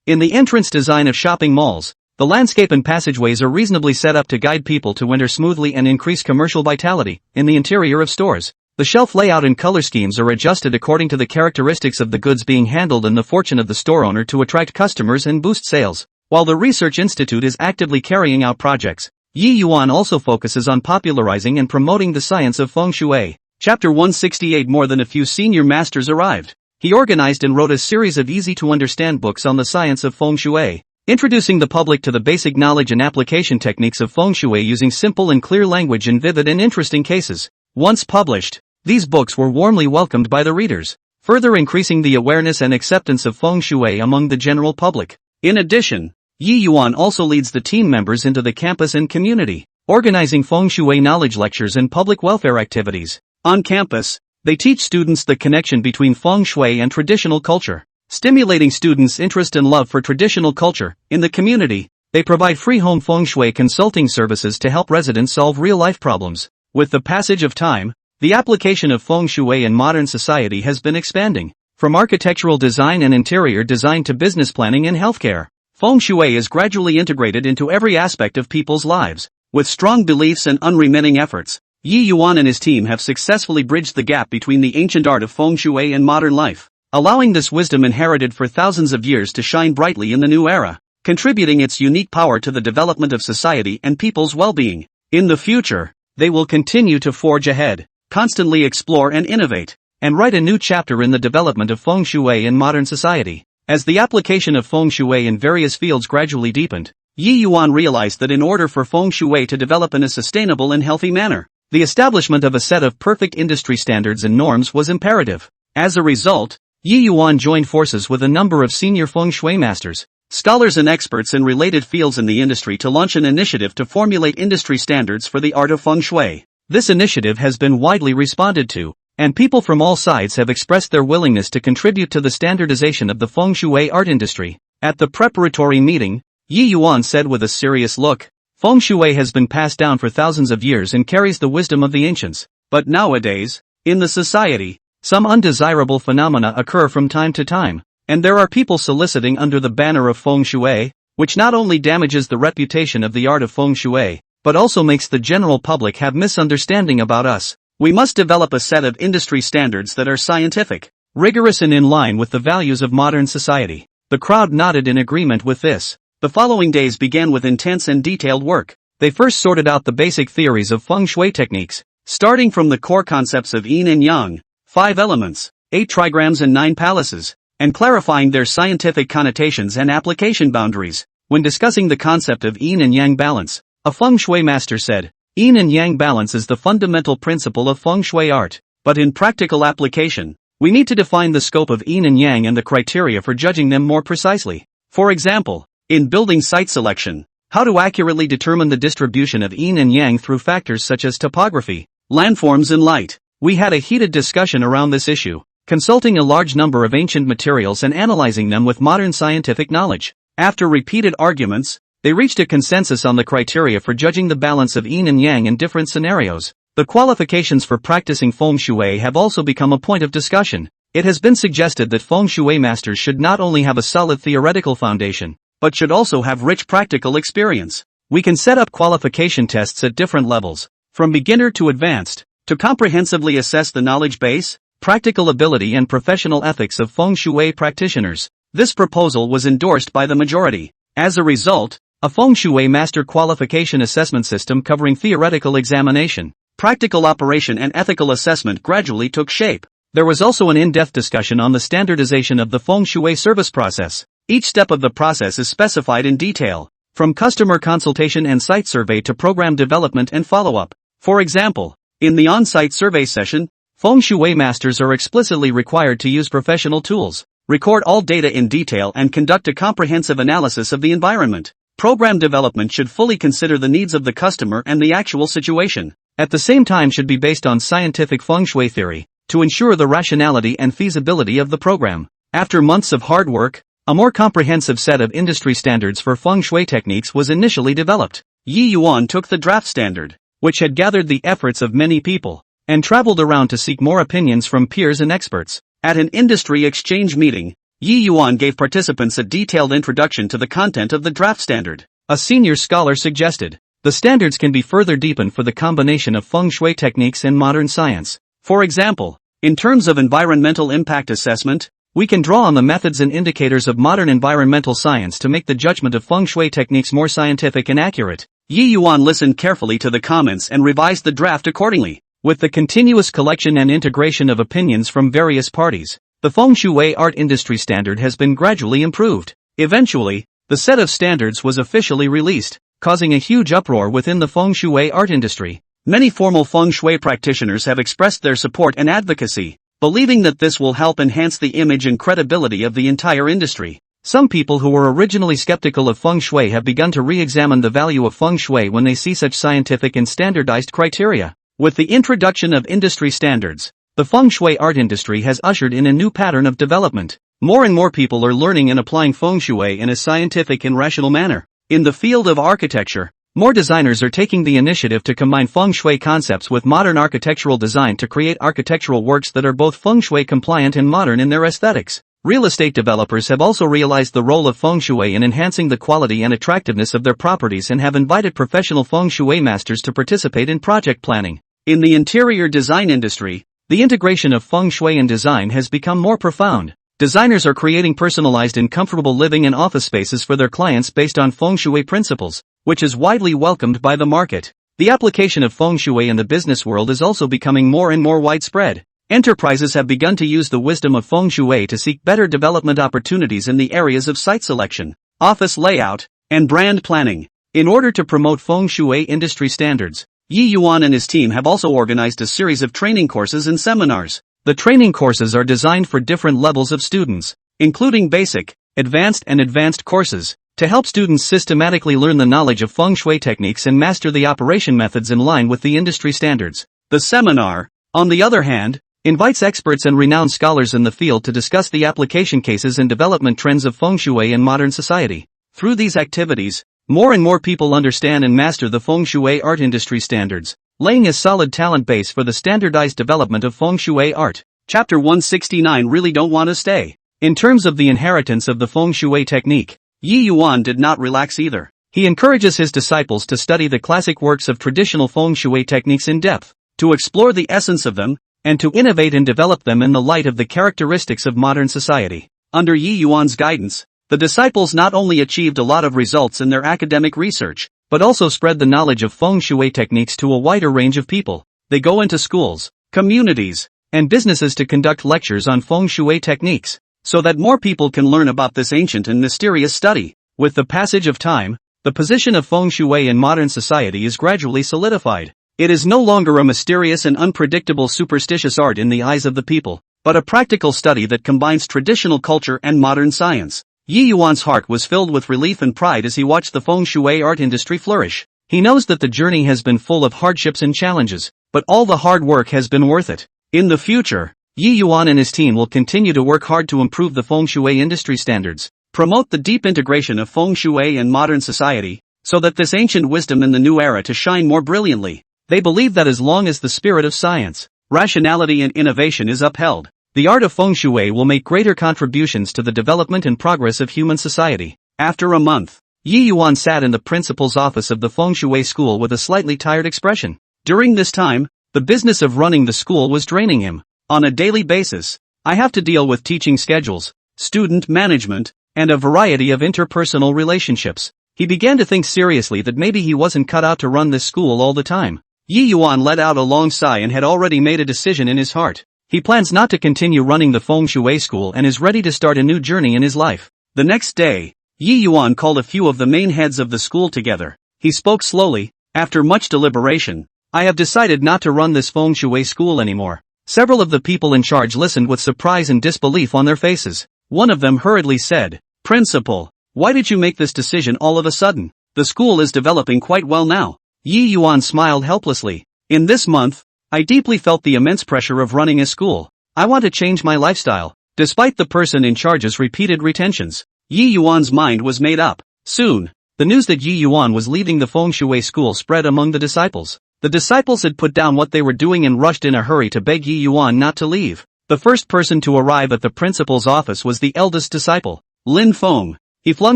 [SPEAKER 1] in the entrance design of shopping malls, the landscape and passageways are reasonably set up to guide people to enter smoothly and increase commercial vitality. In the interior of stores, the shelf layout and color schemes are adjusted according to the characteristics of the goods being handled and the fortune of the store owner to attract customers and boost sales. While the Research Institute is actively carrying out projects, Yi Yuan also focuses on popularizing and promoting the science of Feng Shui. Chapter 168. More than a few senior masters arrived. He organized and wrote a series of easy-to-understand books on the science of Feng Shui, introducing the public to the basic knowledge and application techniques of Feng Shui using simple and clear language in vivid and interesting cases. Once published, these books were warmly welcomed by the readers, further increasing the awareness and acceptance of Feng Shui among the general public. In addition, Yi Yuan also leads the team members into the campus and community, organizing Feng Shui knowledge lectures and public welfare activities. On campus, they teach students the connection between Feng Shui and traditional culture, stimulating students' interest and love for traditional culture. In the community, they provide free home Feng Shui consulting services to help residents solve real-life problems. With the passage of time, the application of Feng Shui in modern society has been expanding, from architectural design and interior design to business planning and healthcare. Feng Shui is gradually integrated into every aspect of people's lives. With strong beliefs and unremitting efforts, Yi Yuan and his team have successfully bridged the gap between the ancient art of Feng Shui and modern life, allowing this wisdom inherited for thousands of years to shine brightly in the new era, contributing its unique power to the development of society and people's well-being. In the future, they will continue to forge ahead, constantly explore and innovate, and write a new chapter in the development of Feng Shui in modern society. As the application of Feng Shui in various fields gradually deepened, Yi Yuan realized that in order for Feng Shui to develop in a sustainable and healthy manner, the establishment of a set of perfect industry standards and norms was imperative. As a result, Yi Yuan joined forces with a number of senior Feng Shui masters, scholars and experts in related fields in the industry to launch an initiative to formulate industry standards for the art of Feng Shui. This initiative has been widely responded to, and people from all sides have expressed their willingness to contribute to the standardization of the Feng Shui art industry. At the preparatory meeting, Yi Yuan said with a serious look, "Feng Shui has been passed down for thousands of years and carries the wisdom of the ancients. But nowadays, in the society, some undesirable phenomena occur from time to time, and there are people soliciting under the banner of Feng Shui, which not only damages the reputation of the art of Feng Shui, but also makes the general public have misunderstanding about us. We must develop a set of industry standards that are scientific, rigorous and in line with the values of modern society." The crowd nodded in agreement with this. The following days began with intense and detailed work. They first sorted out the basic theories of Feng Shui techniques, starting from the core concepts of yin and yang, 5 elements, 8 trigrams and 9 palaces, and clarifying their scientific connotations and application boundaries. When discussing the concept of yin and yang balance, a Feng Shui master said, "Yin and yang balance is the fundamental principle of Feng Shui art, but in practical application, we need to define the scope of yin and yang and the criteria for judging them more precisely. For example, in building site selection, how to accurately determine the distribution of yin and yang through factors such as topography, landforms and light. We had a heated discussion around this issue, consulting a large number of ancient materials and analyzing them with modern scientific knowledge. After repeated arguments, they reached a consensus on the criteria for judging the balance of yin and yang in different scenarios. The qualifications for practicing feng shui have also become a point of discussion. It has been suggested that feng shui masters should not only have a solid theoretical foundation, but should also have rich practical experience. We can set up qualification tests at different levels, from beginner to advanced, to comprehensively assess the knowledge base, practical ability and professional ethics of feng shui practitioners. This proposal was endorsed by the majority. As a result, a feng shui master qualification assessment system covering theoretical examination, practical operation and ethical assessment gradually took shape. There was also an in-depth discussion on the standardization of the feng shui service process. Each step of the process is specified in detail, from customer consultation and site survey to program development and follow-up. For example, in the on-site survey session, feng shui masters are explicitly required to use professional tools, record all data in detail and conduct a comprehensive analysis of the environment. Program development should fully consider the needs of the customer and the actual situation. At the same time should be based on scientific feng shui theory, to ensure the rationality and feasibility of the program. After months of hard work, a more comprehensive set of industry standards for feng shui techniques was initially developed. Yi Yuan took the draft standard, which had gathered the efforts of many people, and traveled around to seek more opinions from peers and experts. At an industry exchange meeting, Yi Yuan gave participants a detailed introduction to the content of the draft standard. A senior scholar suggested, the standards can be further deepened for the combination of feng shui techniques and modern science. For example, in terms of environmental impact assessment, we can draw on the methods and indicators of modern environmental science to make the judgment of feng shui techniques more scientific and accurate. Yi Yuan listened carefully to the comments and revised the draft accordingly. With the continuous collection and integration of opinions from various parties, the feng shui art industry standard has been gradually improved. Eventually, the set of standards was officially released, causing a huge uproar within the feng shui art industry. Many formal feng shui practitioners have expressed their support and advocacy, believing that this will help enhance the image and credibility of the entire industry. Some people who were originally skeptical of feng shui have begun to re-examine the value of feng shui when they see such scientific and standardized criteria. With the introduction of industry standards, the feng shui art industry has ushered in a new pattern of development. More and more people are learning and applying feng shui in a scientific and rational manner. In the field of architecture, more designers are taking the initiative to combine feng shui concepts with modern architectural design to create architectural works that are both feng shui compliant and modern in their aesthetics. Real estate developers have also realized the role of feng shui in enhancing the quality and attractiveness of their properties and have invited professional feng shui masters to participate in project planning. In the interior design industry, the integration of feng shui and design has become more profound. Designers are creating personalized and comfortable living and office spaces for their clients based on feng shui principles, which is widely welcomed by the market. The application of feng shui in the business world is also becoming more and more widespread. Enterprises have begun to use the wisdom of feng shui to seek better development opportunities in the areas of site selection, office layout, and brand planning. In order to promote feng shui industry standards, Yi Yuan and his team have also organized a series of training courses and seminars. The training courses are designed for different levels of students, including basic, advanced courses, to help students systematically learn the knowledge of feng shui techniques and master the operation methods in line with the industry standards. The seminar, on the other hand, invites experts and renowned scholars in the field to discuss the application cases and development trends of feng shui in modern society. Through these activities, more and more people understand and master the feng shui art industry standards, laying a solid talent base for the standardized development of feng shui art. Chapter 169 Really Don't Want to Stay. In terms of the inheritance of the feng shui technique, Yi Yuan did not relax either. He encourages his disciples to study the classic works of traditional feng shui techniques in depth, to explore the essence of them, and to innovate and develop them in the light of the characteristics of modern society. Under Yi Yuan's guidance, the disciples not only achieved a lot of results in their academic research, but also spread the knowledge of feng shui techniques to a wider range of people. They go into schools, communities, and businesses to conduct lectures on feng shui techniques, so that more people can learn about this ancient and mysterious study. With the passage of time, the position of feng shui in modern society is gradually solidified. It is no longer a mysterious and unpredictable superstitious art in the eyes of the people, but a practical study that combines traditional culture and modern science. Yi Yuan's heart was filled with relief and pride as he watched the feng shui art industry flourish. He knows that the journey has been full of hardships and challenges, but all the hard work has been worth it. In the future, Yi Yuan and his team will continue to work hard to improve the feng shui industry standards, promote the deep integration of feng shui and modern society, so that this ancient wisdom in the new era to shine more brilliantly. They believe that as long as the spirit of science, rationality and innovation is upheld, the art of feng shui will make greater contributions to the development and progress of human society. After a month, Yi Yuan sat in the principal's office of the feng shui school with a slightly tired expression. During this time, the business of running the school was draining him. On a daily basis, I have to deal with teaching schedules, student management, and a variety of interpersonal relationships. He began to think seriously that maybe he wasn't cut out to run this school all the time. Yi Yuan let out a long sigh and had already made a decision in his heart. He plans not to continue running the feng shui school and is ready to start a new journey in his life. The next day, Yi Yuan called a few of the main heads of the school together. He spoke slowly. After much deliberation, I have decided not to run this feng shui school anymore. Several of the people in charge listened with surprise and disbelief on their faces. One of them hurriedly said, "Principal, why did you make this decision all of a sudden? The school is developing quite well now." Yi Yuan smiled helplessly. "In this month, I deeply felt the immense pressure of running a school. I want to change my lifestyle." Despite the person in charge's repeated retentions, Yi Yuan's mind was made up. Soon, the news that Yi Yuan was leaving the feng shui school spread among the disciples. The disciples had put down what they were doing and rushed in a hurry to beg Yi Yuan not to leave. The first person to arrive at the principal's office was the eldest disciple, Lin Feng. He flung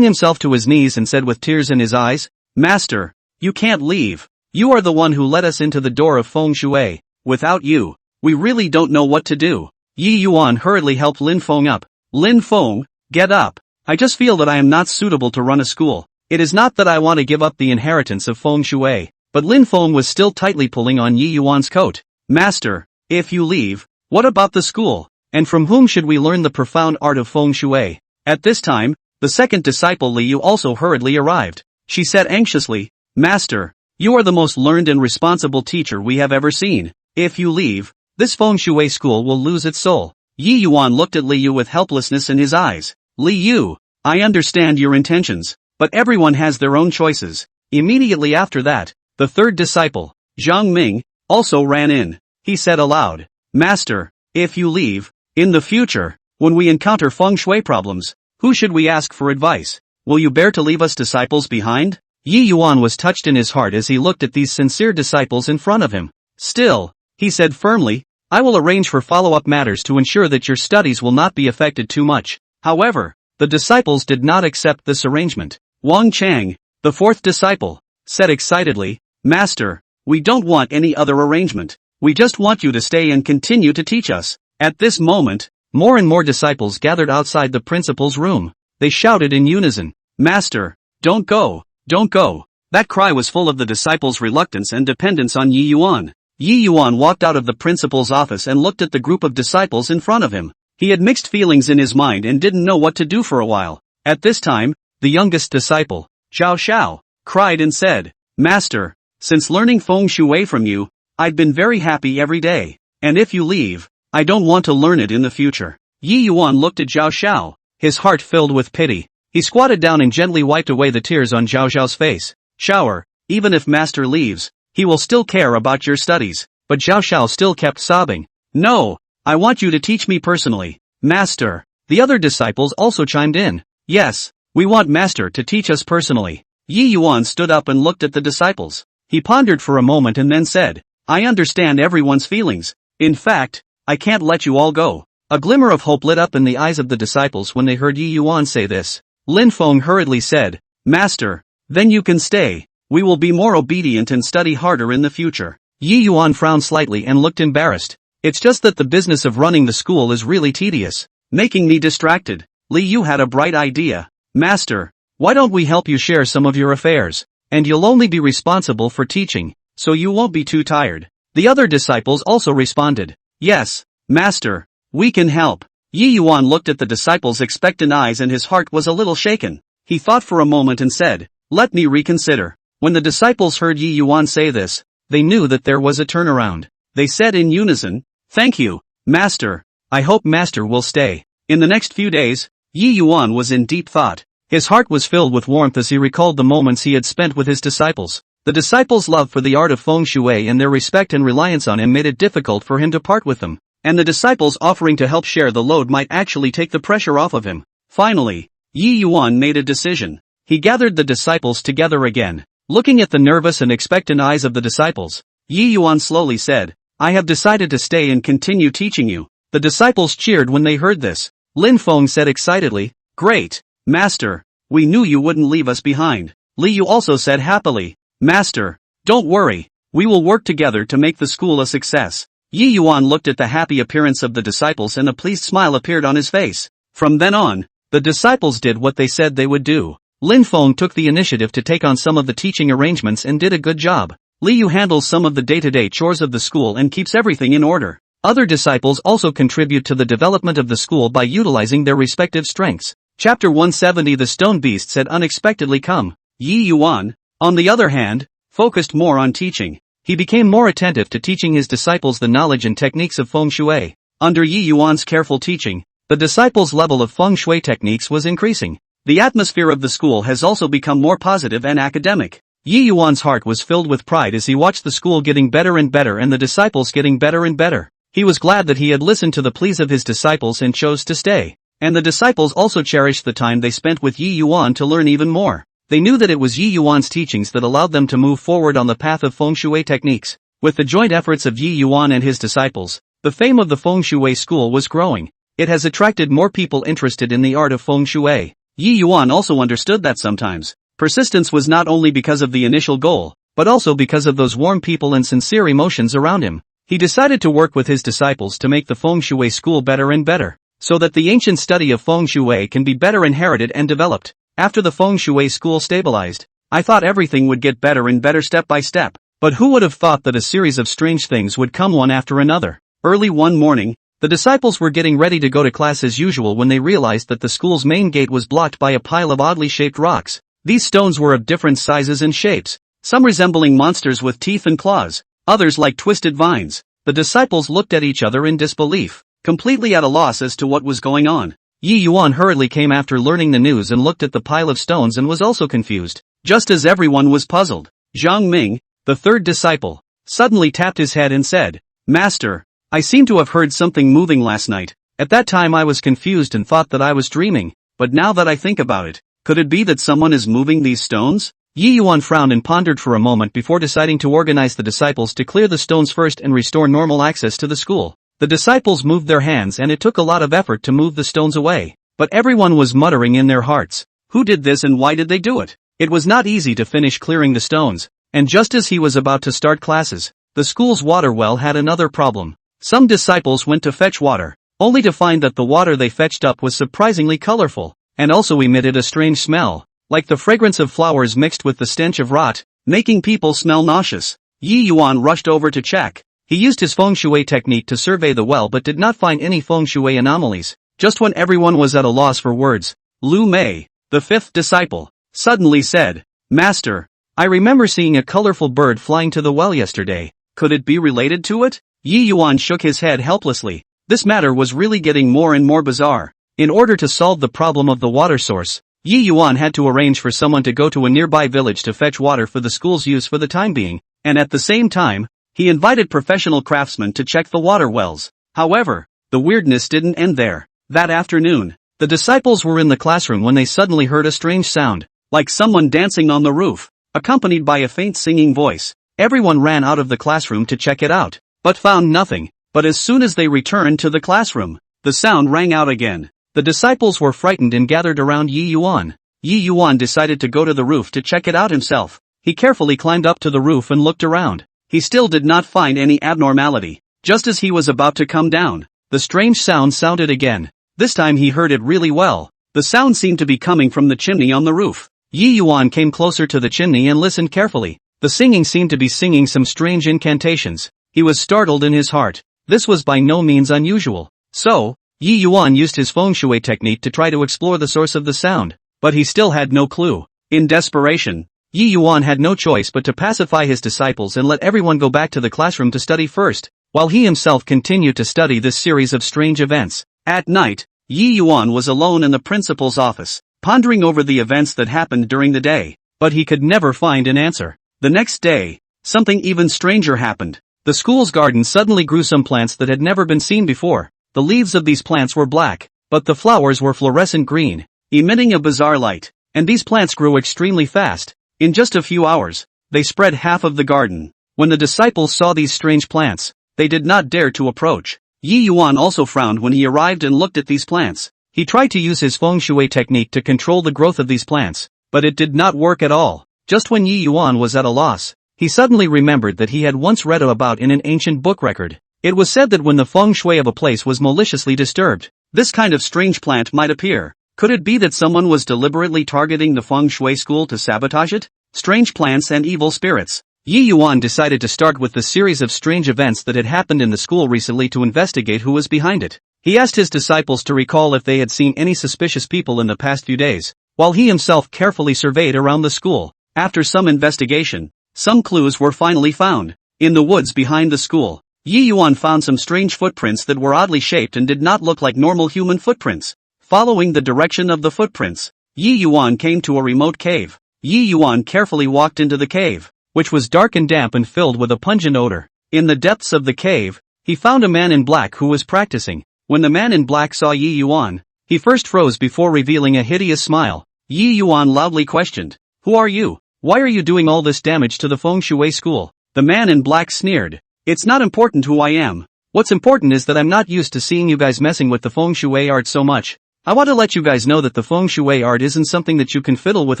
[SPEAKER 1] himself to his knees and said with tears in his eyes, "Master, you can't leave. You are the one who led us into the door of feng shui. Without you, we really don't know what to do." Yi Yuan hurriedly helped Lin Feng up. "Lin Feng, get up. I just feel that I am not suitable to run a school. It is not that I want to give up the inheritance of feng shui." But Lin Feng was still tightly pulling on Yi Yuan's coat. "Master, if you leave, what about the school? And from whom should we learn the profound art of feng shui?" At this time, the second disciple Liu also hurriedly arrived. She said anxiously, "Master, you are the most learned and responsible teacher we have ever seen. If you leave, this feng shui school will lose its soul." Yi Yuan looked at Liu with helplessness in his eyes. "Liu, I understand your intentions, but everyone has their own choices." Immediately after that, the third disciple, Zhang Ming, also ran in. He said aloud, "Master, if you leave, in the future, when we encounter feng shui problems, who should we ask for advice? Will you bear to leave us disciples behind?" Yi Yuan was touched in his heart as he looked at these sincere disciples in front of him. "Still," he said firmly, "I will arrange for follow-up matters to ensure that your studies will not be affected too much." However, the disciples did not accept this arrangement. Wang Chang, the fourth disciple, said excitedly, "Master, we don't want any other arrangement. We just want you to stay and continue to teach us." At this moment, more and more disciples gathered outside the principal's room. They shouted in unison, "Master, don't go, don't go." That cry was full of the disciples' reluctance and dependence on Yi Yuan. Yi Yuan walked out of the principal's office and looked at the group of disciples in front of him. He had mixed feelings in his mind and didn't know what to do for a while. At this time, the youngest disciple, Zhao Xiao, cried and said, "Master, since learning feng shui from you, I've been very happy every day, and if you leave, I don't want to learn it in the future." Yi Yuan looked at Zhao Xiao, his heart filled with pity. He squatted down and gently wiped away the tears on Zhao Xiao's face. "Shower, even if Master leaves, he will still care about your studies." But Zhao Xiao still kept sobbing. "No, I want you to teach me personally, Master." The other disciples also chimed in. "Yes, we want Master to teach us personally." Yi Yuan stood up and looked at the disciples. He pondered for a moment and then said, "I understand everyone's feelings. In fact, I can't let you all go." A glimmer of hope lit up in the eyes of the disciples when they heard Yi Yuan say this. Lin Feng hurriedly said, "Master, then you can stay. We will be more obedient and study harder in the future." Yi Yuan frowned slightly and looked embarrassed. "It's just that the business of running the school is really tedious, making me distracted." Liu had a bright idea. "Master, why don't we help you share some of your affairs? And you'll only be responsible for teaching, so you won't be too tired." The other disciples also responded, "Yes, Master, we can help." Yi Yuan looked at the disciples' expectant eyes and his heart was a little shaken. He thought for a moment and said, "Let me reconsider." When the disciples heard Yi Yuan say this, they knew that there was a turnaround. They said in unison, "Thank you, Master. I hope Master will stay. In the next few days, Yi Yuan was in deep thought. His heart was filled with warmth as he recalled the moments he had spent with his disciples. The disciples' love for the art of feng shui and their respect and reliance on him made it difficult for him to part with them, and the disciples offering to help share the load might actually take the pressure off of him. Finally, Yi Yuan made a decision. He gathered the disciples together again. Looking at the nervous and expectant eyes of the disciples, Yi Yuan slowly said, I have decided to stay and continue teaching you. The disciples cheered when they heard this. Lin Feng said excitedly, Great, Master, we knew you wouldn't leave us behind. Li Yu also said happily, Master, don't worry, we will work together to make the school a success. Yi Yuan looked at the happy appearance of the disciples and a pleased smile appeared on his face. From then on, the disciples did what they said they would do. Lin Feng took the initiative to take on some of the teaching arrangements and did a good job. Li Yu handles some of the day-to-day chores of the school and keeps everything in order. Other disciples also contribute to the development of the school by utilizing their respective strengths. Chapter 170 The Stone Beasts had unexpectedly come. Yi Yuan, on the other hand, focused more on teaching. He became more attentive to teaching his disciples the knowledge and techniques of feng shui. Under Yi Yuan's careful teaching, the disciples' level of feng shui techniques was increasing. The atmosphere of the school has also become more positive and academic. Yi Yuan's heart was filled with pride as he watched the school getting better and better and the disciples getting better and better. He was glad that he had listened to the pleas of his disciples and chose to stay. And the disciples also cherished the time they spent with Yi Yuan to learn even more. They knew that it was Yi Yuan's teachings that allowed them to move forward on the path of feng shui techniques. With the joint efforts of Yi Yuan and his disciples, the fame of the feng shui school was growing. It has attracted more people interested in the art of feng shui. Yi Yuan also understood that sometimes persistence was not only because of the initial goal, but also because of those warm people and sincere emotions around him. He decided to work with his disciples to make the feng shui school better and better, so that the ancient study of feng shui can be better inherited and developed. After the feng shui school stabilized, I thought everything would get better and better step by step, but who would have thought that a series of strange things would come one after another? Early one morning, the disciples were getting ready to go to class as usual when they realized that the school's main gate was blocked by a pile of oddly shaped rocks. These stones were of different sizes and shapes, some resembling monsters with teeth and claws, others like twisted vines. The disciples looked at each other in disbelief, completely at a loss as to what was going on. Yi Yuan hurriedly came after learning the news and looked at the pile of stones and was also confused. Just as everyone was puzzled, Zhang Ming, the third disciple, suddenly tapped his head and said, Master, I seem to have heard something moving last night. At that time I was confused and thought that I was dreaming, but now that I think about it, could it be that someone is moving these stones? Yi Yuan frowned and pondered for a moment before deciding to organize the disciples to clear the stones first and restore normal access to the school. The disciples moved their hands and it took a lot of effort to move the stones away, but everyone was muttering in their hearts, who did this and why did they do it? It was not easy to finish clearing the stones, and just as he was about to start classes, the school's water well had another problem. Some disciples went to fetch water, only to find that the water they fetched up was surprisingly colorful, and also emitted a strange smell, like the fragrance of flowers mixed with the stench of rot, making people smell nauseous. Yi Yuan rushed over to check. He used his feng shui technique to survey the well but did not find any feng shui anomalies. Just when everyone was at a loss for words, Lu Mei, the fifth disciple, suddenly said, Master, I remember seeing a colorful bird flying to the well yesterday. Could it be related to it? Yi Yuan shook his head helplessly. This matter was really getting more and more bizarre. In order to solve the problem of the water source, Yi Yuan had to arrange for someone to go to a nearby village to fetch water for the school's use for the time being, and at the same time, he invited professional craftsmen to check the water wells. However, the weirdness didn't end there. That afternoon, the disciples were in the classroom when they suddenly heard a strange sound, like someone dancing on the roof, accompanied by a faint singing voice. Everyone ran out of the classroom to check it out, but found nothing. But as soon as they returned to the classroom, the sound rang out again. The disciples were frightened and gathered around Yi Yuan. Yi Yuan decided to go to the roof to check it out himself. He carefully climbed up to the roof and looked around. He still did not find any abnormality. Just as he was about to come down, the strange sound sounded again. This time he heard it really well. The sound seemed to be coming from the chimney on the roof. Yi Yuan came closer to the chimney and listened carefully. The singing seemed to be singing some strange incantations. He was startled in his heart. This was by no means unusual. So, Yi Yuan used his feng shui technique to try to explore the source of the sound, but he still had no clue. In desperation, Yi Yuan had no choice but to pacify his disciples and let everyone go back to the classroom to study first. while he himself continued to study this series of strange events. At night, Yi Yuan was alone in the principal's office, pondering over the events that happened during the day, but he could never find an answer. The next day, something even stranger happened. The school's garden suddenly grew some plants that had never been seen before. The leaves of these plants were black, but the flowers were fluorescent green, emitting a bizarre light, and these plants grew extremely fast. In just a few hours, they spread half of the garden. When the disciples saw these strange plants, they did not dare to approach. Yi Yuan also frowned when he arrived and looked at these plants. He tried to use his feng shui technique to control the growth of these plants, but it did not work at all. Just when Yi Yuan was at a loss, he suddenly remembered that he had once read about in an ancient book record. It was said that when the feng shui of a place was maliciously disturbed, this kind of strange plant might appear. Could it be that someone was deliberately targeting the feng shui school to sabotage it? Strange plants and evil spirits. Yi Yuan decided to start with the series of strange events that had happened in the school recently to investigate who was behind it. He asked his disciples to recall if they had seen any suspicious people in the past few days, while he himself carefully surveyed around the school. After some investigation, some clues were finally found. In the woods behind the school, Yi Yuan found some strange footprints that were oddly shaped and did not look like normal human footprints. Following the direction of the footprints, Yi Yuan came to a remote cave. Yi Yuan carefully walked into the cave, which was dark and damp and filled with a pungent odor. In the depths of the cave, he found a man in black who was practicing. When the man in black saw Yi Yuan, he first froze before revealing a hideous smile. Yi Yuan loudly questioned, "Who are you? Why are you doing all this damage to the feng shui school?" The man in black sneered, "It's not important who I am. What's important is that I'm not used to seeing you guys messing with the feng shui art so much. I want to let you guys know that the feng shui art isn't something that you can fiddle with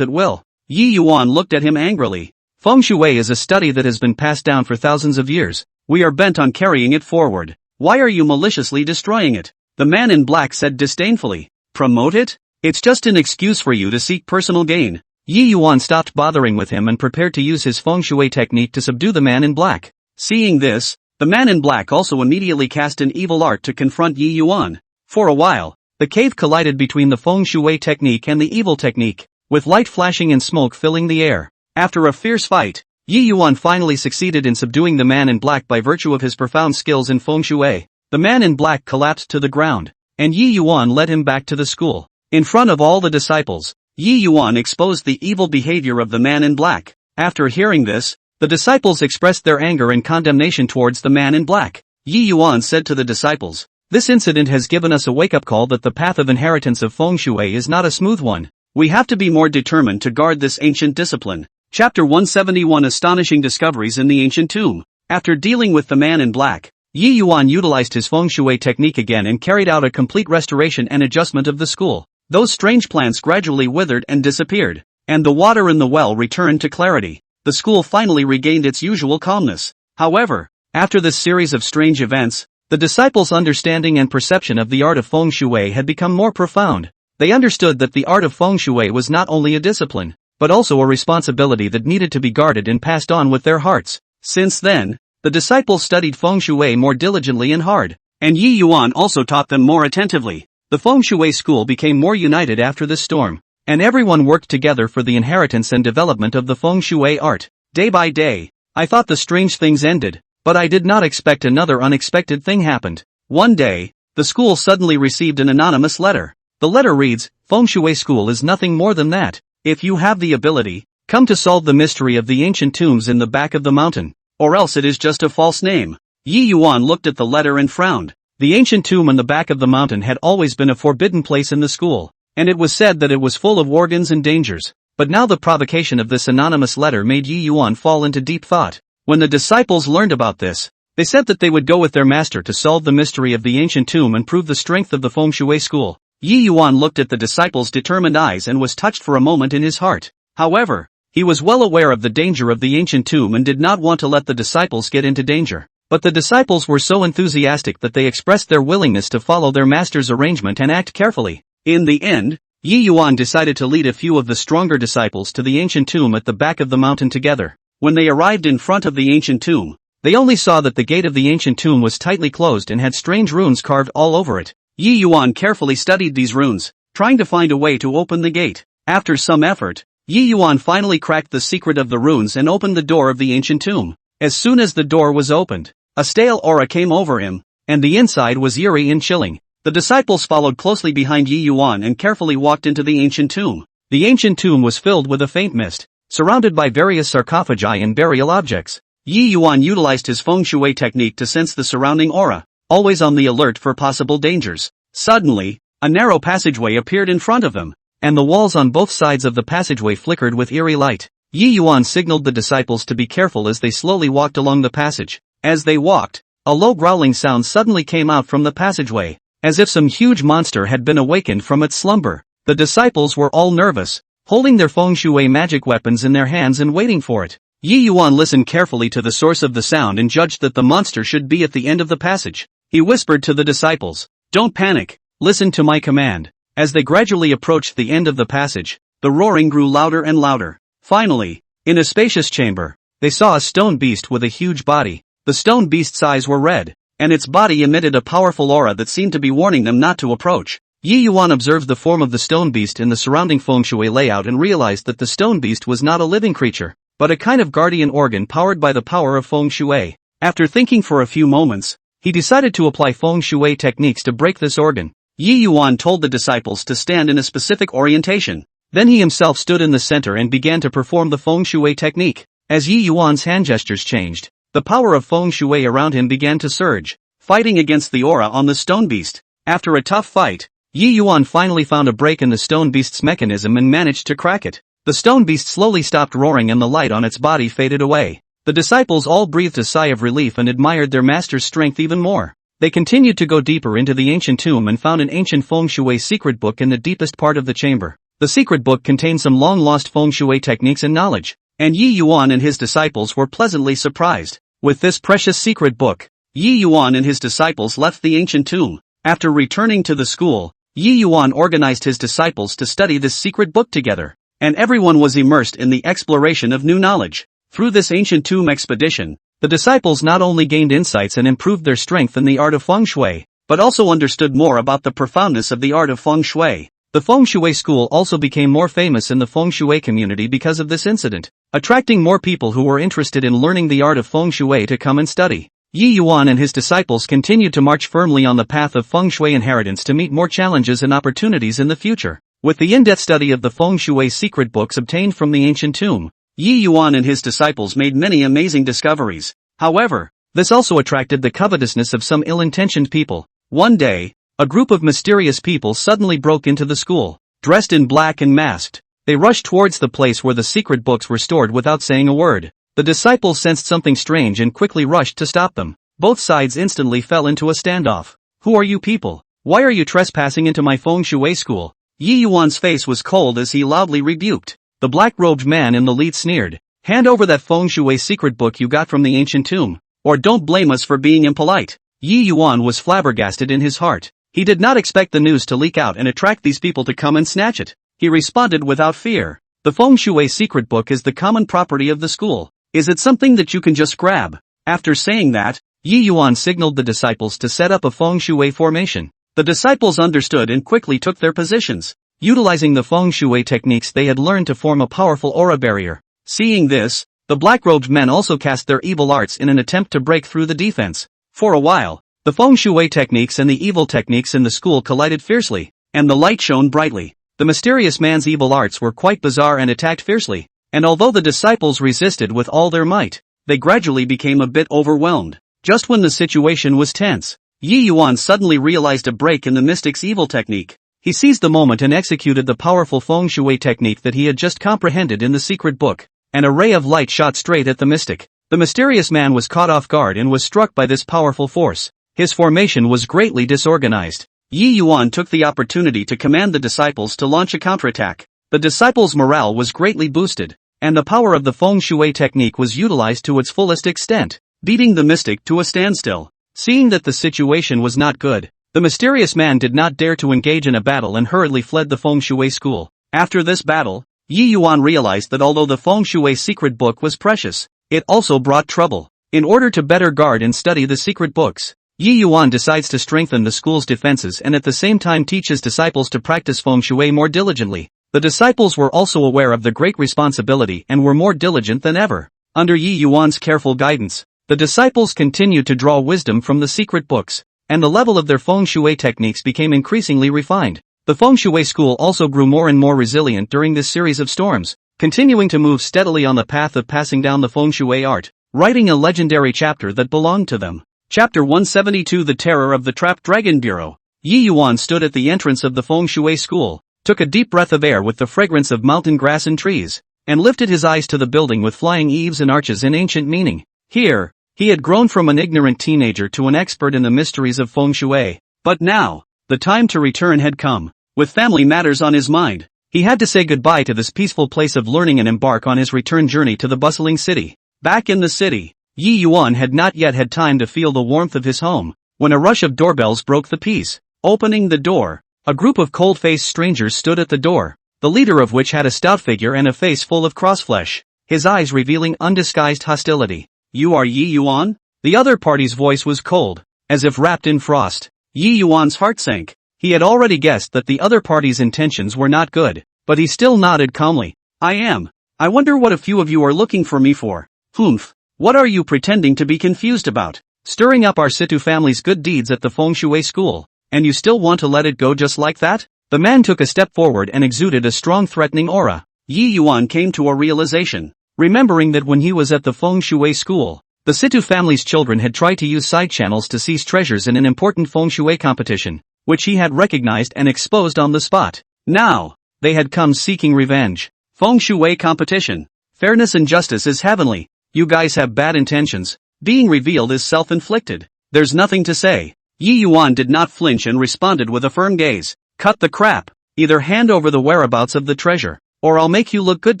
[SPEAKER 1] at will." Yi Yuan looked at him angrily. Feng shui is a study that has been passed down for thousands of years. We are bent on carrying it forward. Why are you maliciously destroying it? The man in black said disdainfully. Promote it? It's just an excuse for you to seek personal gain. Yi Yuan stopped bothering with him and prepared to use his feng shui technique to subdue the man in black. Seeing this, the man in black also immediately cast an evil art to confront Yi Yuan. For a while, the cave collided between the feng shui technique and the evil technique, with light flashing and smoke filling the air. After a fierce fight, Yi Yuan finally succeeded in subduing the man in black by virtue of his profound skills in feng shui. The man in black collapsed to the ground, and Yi Yuan led him back to the school. In front of all the disciples, Yi Yuan exposed the evil behavior of the man in black. After hearing this, the disciples expressed their anger and condemnation towards the man in black. Yi Yuan said to the disciples, "This incident has given us a wake-up call that the path of inheritance of feng shui is not a smooth one. We have to be more determined to guard this ancient discipline." Chapter 171 Astonishing Discoveries in the Ancient Tomb. After dealing with the man in black, Yi Yuan utilized his feng shui technique again and carried out a complete restoration and adjustment of the school. Those strange plants gradually withered and disappeared, and the water in the well returned to clarity. The school finally regained its usual calmness. However, after this series of strange events, the disciples' understanding and perception of the art of feng shui had become more profound. They understood that the art of feng shui was not only a discipline, but also a responsibility that needed to be guarded and passed on with their hearts. Since then, the disciples studied feng shui more diligently and hard, and Yi Yuan also taught them more attentively. The feng shui school became more united after this storm, and everyone worked together for the inheritance and development of the feng shui art. Day by day, I thought the strange things ended, but I did not expect another unexpected thing happened. One day, the school suddenly received an anonymous letter. The letter reads, "Feng shui school is nothing more than that. If you have the ability, come to solve the mystery of the ancient tombs in the back of the mountain, or else it is just a false name." Yi Yuan looked at the letter and frowned. The ancient tomb in the back of the mountain had always been a forbidden place in the school, and it was said that it was full of organs and dangers. But now the provocation of this anonymous letter made Yi Yuan fall into deep thought. When the disciples learned about this, they said that they would go with their master to solve the mystery of the ancient tomb and prove the strength of the feng shui school. Yi Yuan looked at the disciples' determined eyes and was touched for a moment in his heart. However, he was well aware of the danger of the ancient tomb and did not want to let the disciples get into danger. But the disciples were so enthusiastic that they expressed their willingness to follow their master's arrangement and act carefully. In the end, Yi Yuan decided to lead a few of the stronger disciples to the ancient tomb at the back of the mountain together. When they arrived in front of the ancient tomb, they only saw that the gate of the ancient tomb was tightly closed and had strange runes carved all over it. Yi Yuan carefully studied these runes, trying to find a way to open the gate. After some effort, Yi Yuan finally cracked the secret of the runes and opened the door of the ancient tomb. As soon as the door was opened, A stale aura came over him, and the inside was eerie and chilling. The disciples followed closely behind Yi Yuan and carefully walked into the ancient tomb. The ancient tomb was filled with a faint mist, surrounded by various sarcophagi and burial objects. Yi Yuan utilized his feng shui technique to sense the surrounding aura, always on the alert for possible dangers. Suddenly, a narrow passageway appeared in front of them, and the walls on both sides of the passageway flickered with eerie light. Yi Yuan signaled the disciples to be careful as they slowly walked along the passage. As they walked, a low growling sound suddenly came out from the passageway, as if some huge monster had been awakened from its slumber. The disciples were all nervous, holding their feng shui magic weapons in their hands and waiting for it. Yi Yuan listened carefully to the source of the sound and judged that the monster should be at the end of the passage. He whispered to the disciples, "Don't panic, listen to my command." As they gradually approached the end of the passage, the roaring grew louder and louder. Finally, in a spacious chamber, they saw a stone beast with a huge body. The stone beast's eyes were red, and its body emitted a powerful aura that seemed to be warning them not to approach. Yi Yuan observed the form of the stone beast in the surrounding feng shui layout and realized that the stone beast was not a living creature, but a kind of guardian organ powered by the power of feng shui. After thinking for a few moments, he decided to apply feng shui techniques to break this organ. Yi Yuan told the disciples to stand in a specific orientation. Then he himself stood in the center and began to perform the feng shui technique. As Yi Yuan's hand gestures changed, the power of feng shui around him began to surge, fighting against the aura on the stone beast. After a tough fight, Yi Yuan finally found a break in the stone beast's mechanism and managed to crack it. The stone beast slowly stopped roaring and the light on its body faded away. The disciples all breathed a sigh of relief and admired their master's strength even more. They continued to go deeper into the ancient tomb and found an ancient feng shui secret book in the deepest part of the chamber. The secret book contained some long-lost feng shui techniques and knowledge, and Yi Yuan and his disciples were pleasantly surprised. With this precious secret book, Yi Yuan and his disciples left the ancient tomb. After returning to the school, Yi Yuan organized his disciples to study this secret book together, and everyone was immersed in the exploration of new knowledge. Through this ancient tomb expedition, the disciples not only gained insights and improved their strength in the art of feng shui, but also understood more about the profoundness of the art of feng shui. The feng shui school also became more famous in the feng shui community because of this incident, attracting more people who were interested in learning the art of feng shui to come and study. Yi Yuan and his disciples continued to march firmly on the path of feng shui inheritance to meet more challenges and opportunities in the future. With the in-depth study of the feng shui secret books obtained from the ancient tomb, Yi Yuan and his disciples made many amazing discoveries. However, this also attracted the covetousness of some ill-intentioned people. One day, a group of mysterious people suddenly broke into the school, dressed in black and masked. They rushed towards the place where the secret books were stored without saying a word. The disciples sensed something strange and quickly rushed to stop them. Both sides instantly fell into a standoff. "Who are you people? Why are you trespassing into my feng shui school?" Yi Yuan's face was cold as he loudly rebuked. The black-robed man in the lead sneered, "Hand over that feng shui secret book you got from the ancient tomb, or don't blame us for being impolite." Yi Yuan was flabbergasted in his heart. He did not expect the news to leak out and attract these people to come and snatch it. He responded without fear, "The feng shui secret book is the common property of the school. Is it something that you can just grab?" After saying that, Yi Yuan signaled the disciples to set up a feng shui formation. The disciples understood and quickly took their positions, utilizing the feng shui techniques they had learned to form a powerful aura barrier. Seeing this, the black-robed men also cast their evil arts in an attempt to break through the defense. For a while, the feng shui techniques and the evil techniques in the school collided fiercely, and the light shone brightly. The mysterious man's evil arts were quite bizarre and attacked fiercely, and although the disciples resisted with all their might, they gradually became a bit overwhelmed. Just when the situation was tense, Yi Yuan suddenly realized a break in the mystic's evil technique. He seized the moment and executed the powerful feng shui technique that he had just comprehended in the secret book. An ray of light shot straight at the mystic. The mysterious man was caught off guard and was struck by this powerful force. His formation was greatly disorganized. Yi Yuan took the opportunity to command the disciples to launch a counterattack. The disciples' morale was greatly boosted, and the power of the feng shui technique was utilized to its fullest extent, beating the mystic to a standstill. Seeing that the situation was not good, the mysterious man did not dare to engage in a battle and hurriedly fled the feng shui school. After this battle, Yi Yuan realized that although the feng shui secret book was precious, it also brought trouble. In order to better guard and study the secret books, Yi Yuan decides to strengthen the school's defenses and at the same time teach his disciples to practice feng shui more diligently. The disciples were also aware of the great responsibility and were more diligent than ever. Under Yi Yuan's careful guidance, The disciples continued to draw wisdom from the secret books, and the level of their feng shui techniques became increasingly refined. The feng shui school also grew more and more resilient during this series of storms, continuing to move steadily on the path of passing down the feng shui art, writing a legendary chapter that belonged to them. Chapter 172 The Terror of the Trapped Dragon Bureau. Yi Yuan stood at the entrance of the feng shui school, took a deep breath of air with the fragrance of mountain grass and trees, and lifted his eyes to the building with flying eaves and arches in ancient meaning. Here, he had grown from an ignorant teenager to an expert in the mysteries of feng shui. But now, the time to return had come. With family matters on his mind, he had to say goodbye to this peaceful place of learning and embark on his return journey to the bustling city. Back in the city, Yi Yuan had not yet had time to feel the warmth of his home, when a rush of doorbells broke the peace. Opening the door, a group of cold-faced strangers stood at the door, the leader of which had a stout figure and a face full of crossflesh, his eyes revealing undisguised hostility. "You are Yi Yuan?" The other party's voice was cold, as if wrapped in frost. Yi Yuan's heart sank. He had already guessed that the other party's intentions were not good, but he still nodded calmly. "I am. I wonder what a few of you are looking for me for." "Humph. What are you pretending to be confused about? Stirring up our Situ family's good deeds at the feng shui school, and you still want to let it go just like that?" The man took a step forward and exuded a strong threatening aura. Yi Yuan came to a realization, remembering that when he was at the feng shui school, the Situ family's children had tried to use side channels to seize treasures in an important feng shui competition, which he had recognized and exposed on the spot. Now, they had come seeking revenge. Feng shui competition. Fairness and justice is heavenly. You guys have bad intentions. Being revealed is self-inflicted. There's nothing to say. Yi Yuan did not flinch and responded with a firm gaze. "Cut the crap. Either hand over the whereabouts of the treasure, or I'll make you look good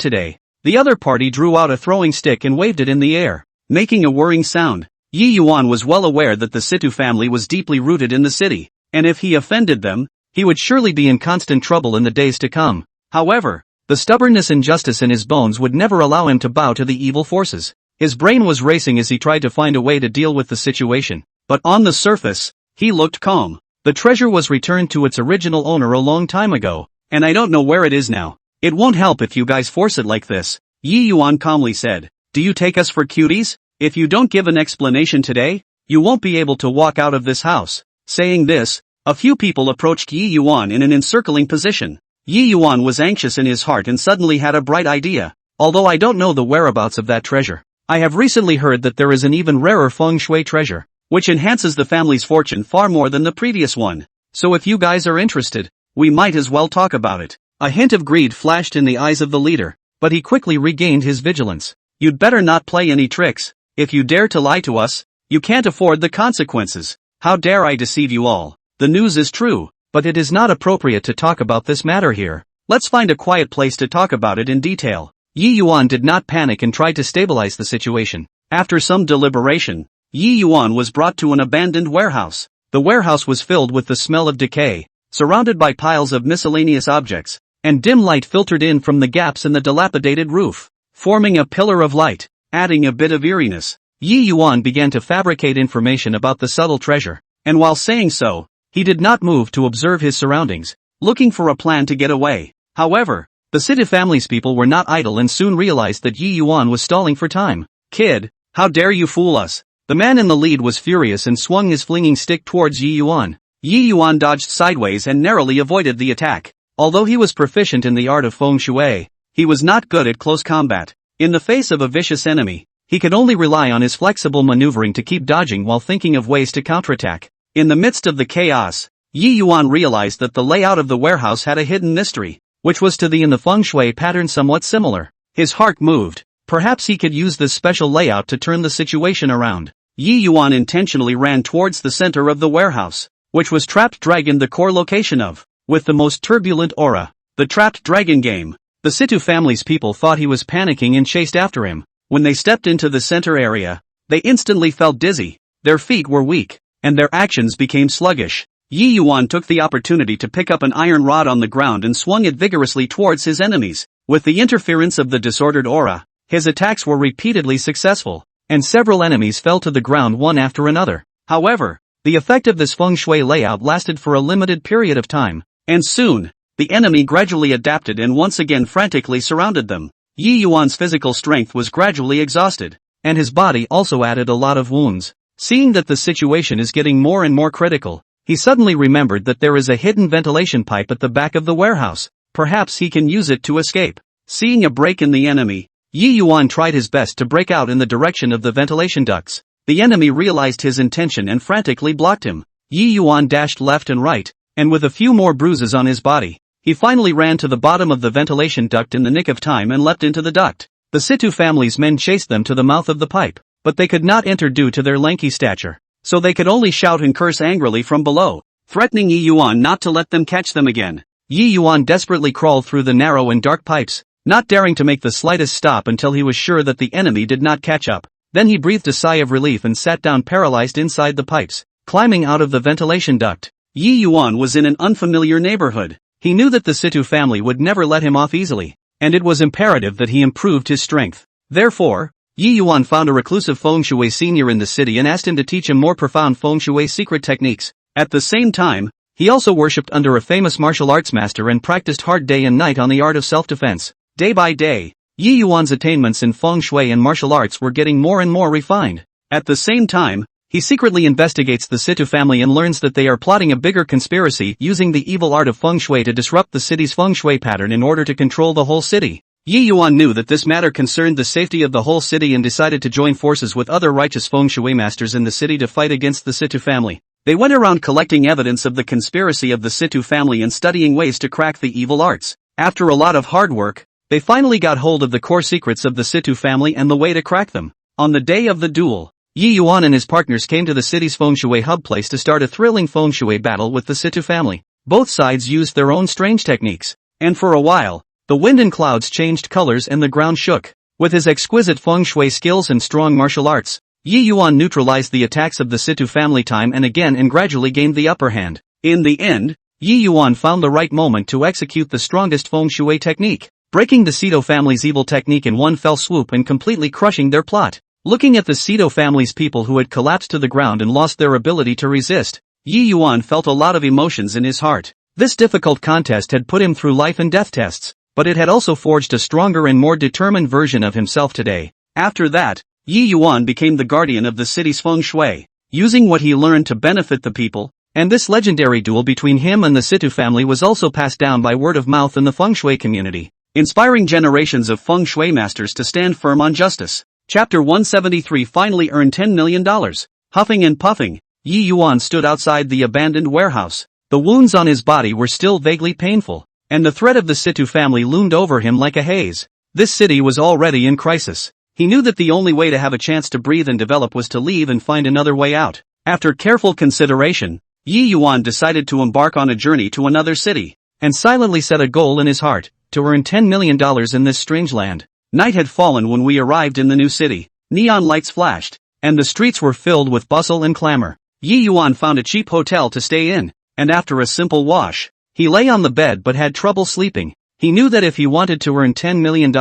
[SPEAKER 1] today." The other party drew out a throwing stick and waved it in the air, making a whirring sound. Yi Yuan was well aware that the Situ family was deeply rooted in the city, and if he offended them, he would surely be in constant trouble in the days to come. However, the stubbornness and justice in his bones would never allow him to bow to the evil forces. His brain was racing as he tried to find a way to deal with the situation, but on the surface, he looked calm. The treasure was returned to its original owner a long time ago, and I don't know where it is now. It won't help if you guys force it like this, Yi Yuan calmly said. "Do you take us for cuties? If you don't give an explanation today, you won't be able to walk out of this house." Saying this, a few people approached Yi Yuan in an encircling position. Yi Yuan was anxious in his heart and suddenly had a bright idea. "Although I don't know the whereabouts of that treasure, I have recently heard that there is an even rarer feng shui treasure, which enhances the family's fortune far more than the previous one. So if you guys are interested, we might as well talk about it." A hint of greed flashed in the eyes of the leader, but he quickly regained his vigilance. "You'd better not play any tricks. If you dare to lie to us, you can't afford the consequences. How dare I deceive you all? The news is true, but it is not appropriate to talk about this matter here. Let's find a quiet place to talk about it in detail." Yi Yuan did not panic and tried to stabilize the situation. After some deliberation, Yi Yuan was brought to an abandoned warehouse. The warehouse was filled with the smell of decay, surrounded by piles of miscellaneous objects, and dim light filtered in from the gaps in the dilapidated roof, forming a pillar of light, adding a bit of eeriness. Yi Yuan began to fabricate information about the subtle treasure, and while saying so, he did not move to observe his surroundings, looking for a plan to get away. However, the Situ family's people were not idle and soon realized that Yi Yuan was stalling for time. "Kid, how dare you fool us?" The man in the lead was furious and swung his flinging stick towards Yi Yuan. Yi Yuan dodged sideways and narrowly avoided the attack. Although he was proficient in the art of feng shui, he was not good at close combat. In the face of a vicious enemy, he could only rely on his flexible maneuvering to keep dodging while thinking of ways to counterattack. In the midst of the chaos, Yi Yuan realized that the layout of the warehouse had a hidden mystery, which was to the in the feng shui pattern somewhat similar. His heart moved. Perhaps he could use this special layout to turn the situation around. Yi Yuan intentionally ran towards the center of the warehouse, which was Trapped Dragon, the core location of, with the most turbulent aura, the Trapped Dragon game. The Situ family's people thought he was panicking and chased after him. When they stepped into the center area, they instantly felt dizzy, their feet were weak, and their actions became sluggish. Yi Yuan took the opportunity to pick up an iron rod on the ground and swung it vigorously towards his enemies. With the interference of the disordered aura, his attacks were repeatedly successful, and several enemies fell to the ground one after another. However, the effect of this feng shui layout lasted for a limited period of time, and soon, the enemy gradually adapted and once again frantically surrounded them. Yi Yuan's physical strength was gradually exhausted. and his body also added a lot of wounds. Seeing that the situation is getting more and more critical, he suddenly remembered that there is a hidden ventilation pipe at the back of the warehouse. Perhaps he can use it to escape. Seeing a break in the enemy, Yi Yuan tried his best to break out in the direction of the ventilation ducts. The enemy realized his intention and frantically blocked him. Yi Yuan dashed left and right, and with a few more bruises on his body, he finally ran to the bottom of the ventilation duct in the nick of time and leapt into the duct. The Situ family's men chased them to the mouth of the pipe, but they could not enter due to their lanky stature, so they could only shout and curse angrily from below, threatening Yi Yuan not to let them catch them again. Yi Yuan desperately crawled through the narrow and dark pipes, not daring to make the slightest stop until he was sure that the enemy did not catch up. Then he breathed a sigh of relief and sat down paralyzed inside the pipes. Climbing out of the ventilation duct, Yi Yuan was in an unfamiliar neighborhood. He knew that the Situ family would never let him off easily, and it was imperative that he improved his strength. Therefore, Yi Yuan found a reclusive feng shui senior in the city and asked him to teach him more profound feng shui secret techniques. At the same time, he also worshipped under a famous martial arts master and practiced hard day and night on the art of self-defense. Day by day, Yi Yuan's attainments in feng shui and martial arts were getting more and more refined. At the same time, he secretly investigates the Situ family and learns that they are plotting a bigger conspiracy using the evil art of feng shui to disrupt the city's feng shui pattern in order to control the whole city. Yi Yuan knew that this matter concerned the safety of the whole city and decided to join forces with other righteous feng shui masters in the city to fight against the Situ family. They went around collecting evidence of the conspiracy of the Situ family and studying ways to crack the evil arts. After a lot of hard work, they finally got hold of the core secrets of the Situ family and the way to crack them. On the day of the duel, Yi Yuan and his partners came to the city's feng shui hub place to start a thrilling feng shui battle with the Situ family. Both sides used their own strange techniques, and for a while, the wind and clouds changed colors and the ground shook. With his exquisite feng shui skills and strong martial arts, Yi Yuan neutralized the attacks of the Situ family time and again and gradually gained the upper hand. In the end, Yi Yuan found the right moment to execute the strongest feng shui technique, breaking the Situ family's evil technique in one fell swoop and completely crushing their plot. Looking at the Situ family's people who had collapsed to the ground and lost their ability to resist, Yi Yuan felt a lot of emotions in his heart. This difficult contest had put him through life and death tests, but it had also forged a stronger and more determined version of himself today. After that, Yi Yuan became the guardian of the city's feng shui, using what he learned to benefit the people, and this legendary duel between him and the Situ family was also passed down by word of mouth in the feng shui community, inspiring generations of feng shui masters to stand firm on justice. Chapter 173 finally earned $10 million. Huffing and puffing, Yi Yuan stood outside the abandoned warehouse. The wounds on his body were still vaguely painful, and the threat of the Situ family loomed over him like a haze. This city was already in crisis. He knew that the only way to have a chance to breathe and develop was to leave and find another way out. After careful consideration, Yi Yuan decided to embark on a journey to another city, and silently set a goal in his heart, to earn $10 million in this strange land. Night had fallen when we arrived in the new city. Neon lights flashed, and the streets were filled with bustle and clamor. Yi Yuan found a cheap hotel to stay in, and after a simple wash, he lay on the bed but had trouble sleeping. He knew that if he wanted to earn $10 million,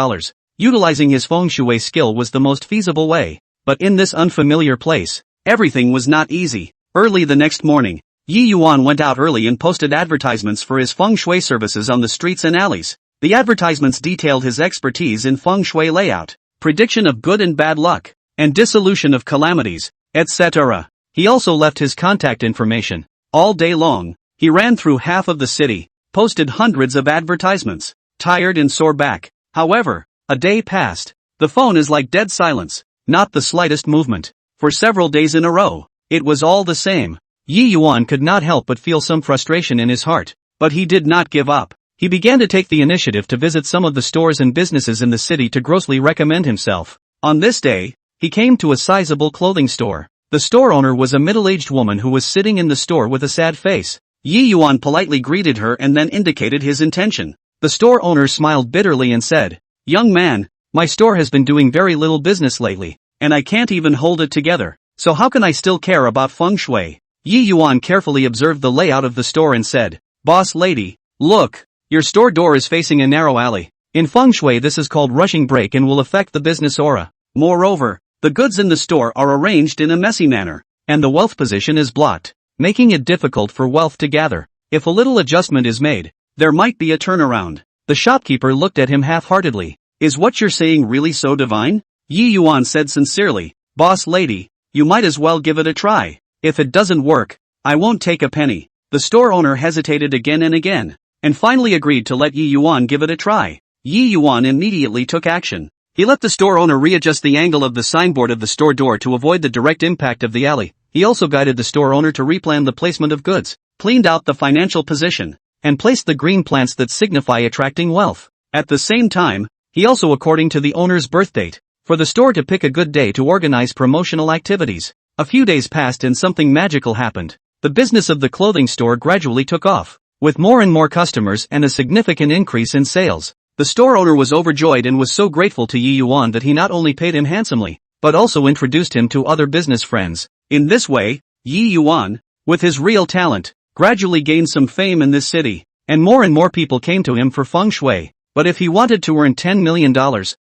[SPEAKER 1] utilizing his feng shui skill was the most feasible way. But in this unfamiliar place, everything was not easy. Early the next morning, Yi Yuan went out early and posted advertisements for his feng shui services on the streets and alleys. The advertisements detailed his expertise in feng shui layout, prediction of good and bad luck, and dissolution of calamities, etc. He also left his contact information. All day long, he ran through half of the city, posted hundreds of advertisements, tired and sore back. However, a day passed. The phone is like dead silence, not the slightest movement. For several days in a row, it was all the same. Yi Yuan could not help but feel some frustration in his heart, but he did not give up. He began to take the initiative to visit some of the stores and businesses in the city to grossly recommend himself. On this day, he came to a sizable clothing store. The store owner was a middle-aged woman who was sitting in the store with a sad face. Yi Yuan politely greeted her and then indicated his intention. The store owner smiled bitterly and said, "Young man, my store has been doing very little business lately, and I can't even hold it together, so how can I still care about feng shui?" Yi Yuan carefully observed the layout of the store and said, "Boss lady, look. Your store door is facing a narrow alley. In feng shui this is called rushing break and will affect the business aura. Moreover, the goods in the store are arranged in a messy manner, and the wealth position is blocked, making it difficult for wealth to gather. If a little adjustment is made, there might be a turnaround." The shopkeeper looked at him half-heartedly. "Is what you're saying really so divine?" Yi Yuan said sincerely, "Boss lady, you might as well give it a try. If it doesn't work, I won't take a penny." The store owner hesitated again and again, and finally agreed to let Yi Yuan give it a try. Yi Yuan immediately took action. He let the store owner readjust the angle of the signboard of the store door to avoid the direct impact of the alley. He also guided the store owner to replan the placement of goods, cleaned out the financial position, and placed the green plants that signify attracting wealth. At the same time, he also according to the owner's birth date, for the store to pick a good day to organize promotional activities. A few days passed and something magical happened. The business of the clothing store gradually took off, with more and more customers and a significant increase in sales. The store owner was overjoyed and was so grateful to Yi Yuan that he not only paid him handsomely, but also introduced him to other business friends. In this way, Yi Yuan, with his real talent, gradually gained some fame in this city, and more people came to him for feng shui. But if he wanted to earn $10 million,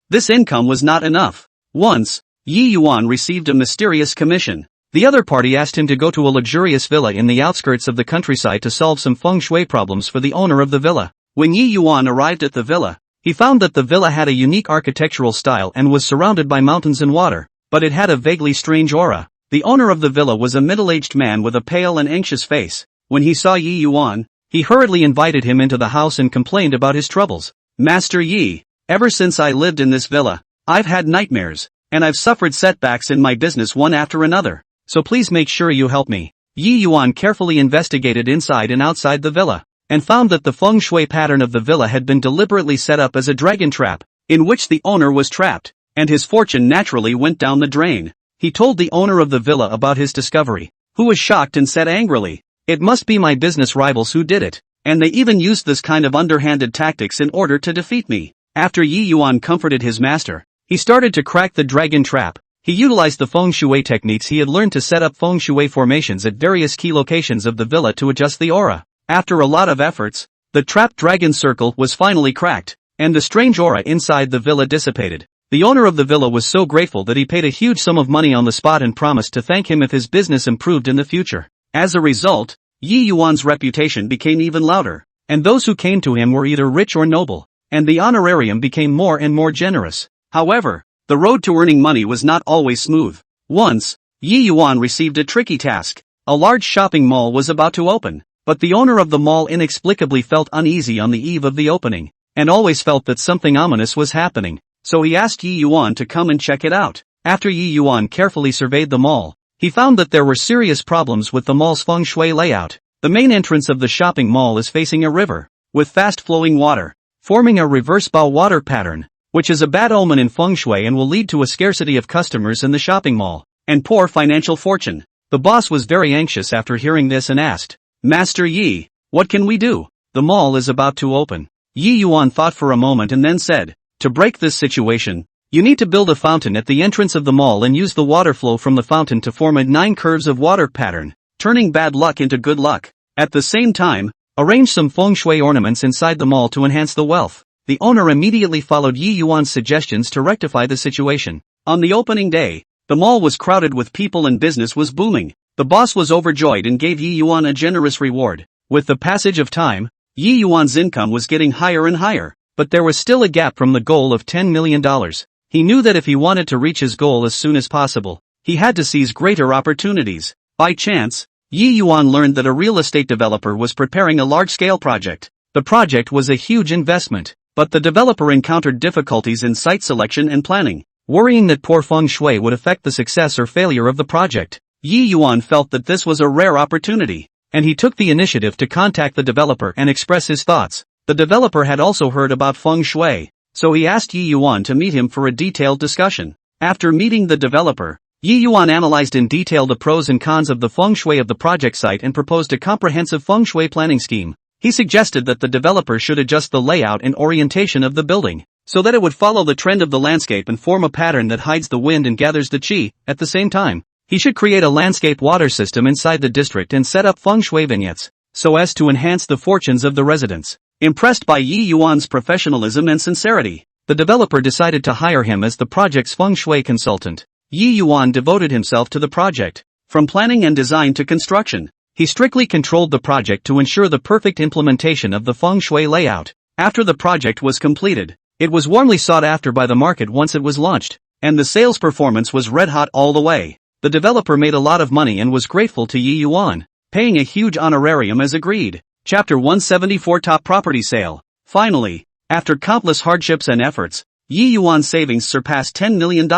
[SPEAKER 1] this income was not enough. Once, Yi Yuan received a mysterious commission. The other party asked him to go to a luxurious villa in the outskirts of the countryside to solve some feng shui problems for the owner of the villa. When Yi Yuan arrived at the villa, he found that the villa had a unique architectural style and was surrounded by mountains and water, but it had a vaguely strange aura. The owner of the villa was a middle-aged man with a pale and anxious face. When he saw Yi Yuan, he hurriedly invited him into the house and complained about his troubles. "Master Yi, ever since I lived in this villa, I've had nightmares, and I've suffered setbacks in my business one after another, so please make sure you help me." Yi Yuan carefully investigated inside and outside the villa, and found that the feng shui pattern of the villa had been deliberately set up as a dragon trap, in which the owner was trapped, and his fortune naturally went down the drain. He told the owner of the villa about his discovery, who was shocked and said angrily, "It must be my business rivals who did it, and they even used this kind of underhanded tactics in order to defeat me." After Yi Yuan comforted his master, he started to crack the dragon trap. He utilized the feng shui techniques he had learned to set up feng shui formations at various key locations of the villa to adjust the aura. After a lot of efforts, the trapped dragon circle was finally cracked, and the strange aura inside the villa dissipated. The owner of the villa was so grateful that he paid a huge sum of money on the spot and promised to thank him if his business improved in the future. As a result, Yi Yuan's reputation became even louder, and those who came to him were either rich or noble, and the honorarium became more and more generous. However, the road to earning money was not always smooth. Once, Yi Yuan received a tricky task. A large shopping mall was about to open, but the owner of the mall inexplicably felt uneasy on the eve of the opening, and always felt that something ominous was happening, so he asked Yi Yuan to come and check it out. After Yi Yuan carefully surveyed the mall, he found that there were serious problems with the mall's feng shui layout. The main entrance of the shopping mall is facing a river, with fast-flowing water, forming a reverse bow water pattern, which is a bad omen in feng shui and will lead to a scarcity of customers in the shopping mall, and poor financial fortune. The boss was very anxious after hearing this and asked, "Master Yi, what can we do? The mall is about to open." Yi Yuan thought for a moment and then said, "To break this situation, you need to build a fountain at the entrance of the mall and use the water flow from the fountain to form a 9 curves of water pattern, turning bad luck into good luck. At the same time, arrange some feng shui ornaments inside the mall to enhance the wealth." The owner immediately followed Yi Yuan's suggestions to rectify the situation. On the opening day, the mall was crowded with people and business was booming. The boss was overjoyed and gave Yi Yuan a generous reward. With the passage of time, Yi Yuan's income was getting higher and higher, but there was still a gap from the goal of $10 million. He knew that if he wanted to reach his goal as soon as possible, he had to seize greater opportunities. By chance, Yi Yuan learned that a real estate developer was preparing a large-scale project. The project was a huge investment, but the developer encountered difficulties in site selection and planning, worrying that poor feng shui would affect the success or failure of the project. Yi Yuan felt that this was a rare opportunity, and he took the initiative to contact the developer and express his thoughts. The developer had also heard about feng shui, so he asked Yi Yuan to meet him for a detailed discussion. After meeting the developer, Yi Yuan analyzed in detail the pros and cons of the feng shui of the project site and proposed a comprehensive feng shui planning scheme. He suggested that the developer should adjust the layout and orientation of the building, so that it would follow the trend of the landscape and form a pattern that hides the wind and gathers the qi. At the same time, he should create a landscape water system inside the district and set up feng shui vignettes, so as to enhance the fortunes of the residents. Impressed by Yi Yuan's professionalism and sincerity, the developer decided to hire him as the project's feng shui consultant. Yi Yuan devoted himself to the project, from planning and design to construction. He strictly controlled the project to ensure the perfect implementation of the feng shui layout. After the project was completed, it was warmly sought after by the market once it was launched. and the sales performance was red-hot all the way. The developer made a lot of money and was grateful to Yi Yuan, paying a huge honorarium as agreed. Chapter 174 Top Property Sale. Finally, after countless hardships and efforts, Yi Yuan's savings surpassed $10 million.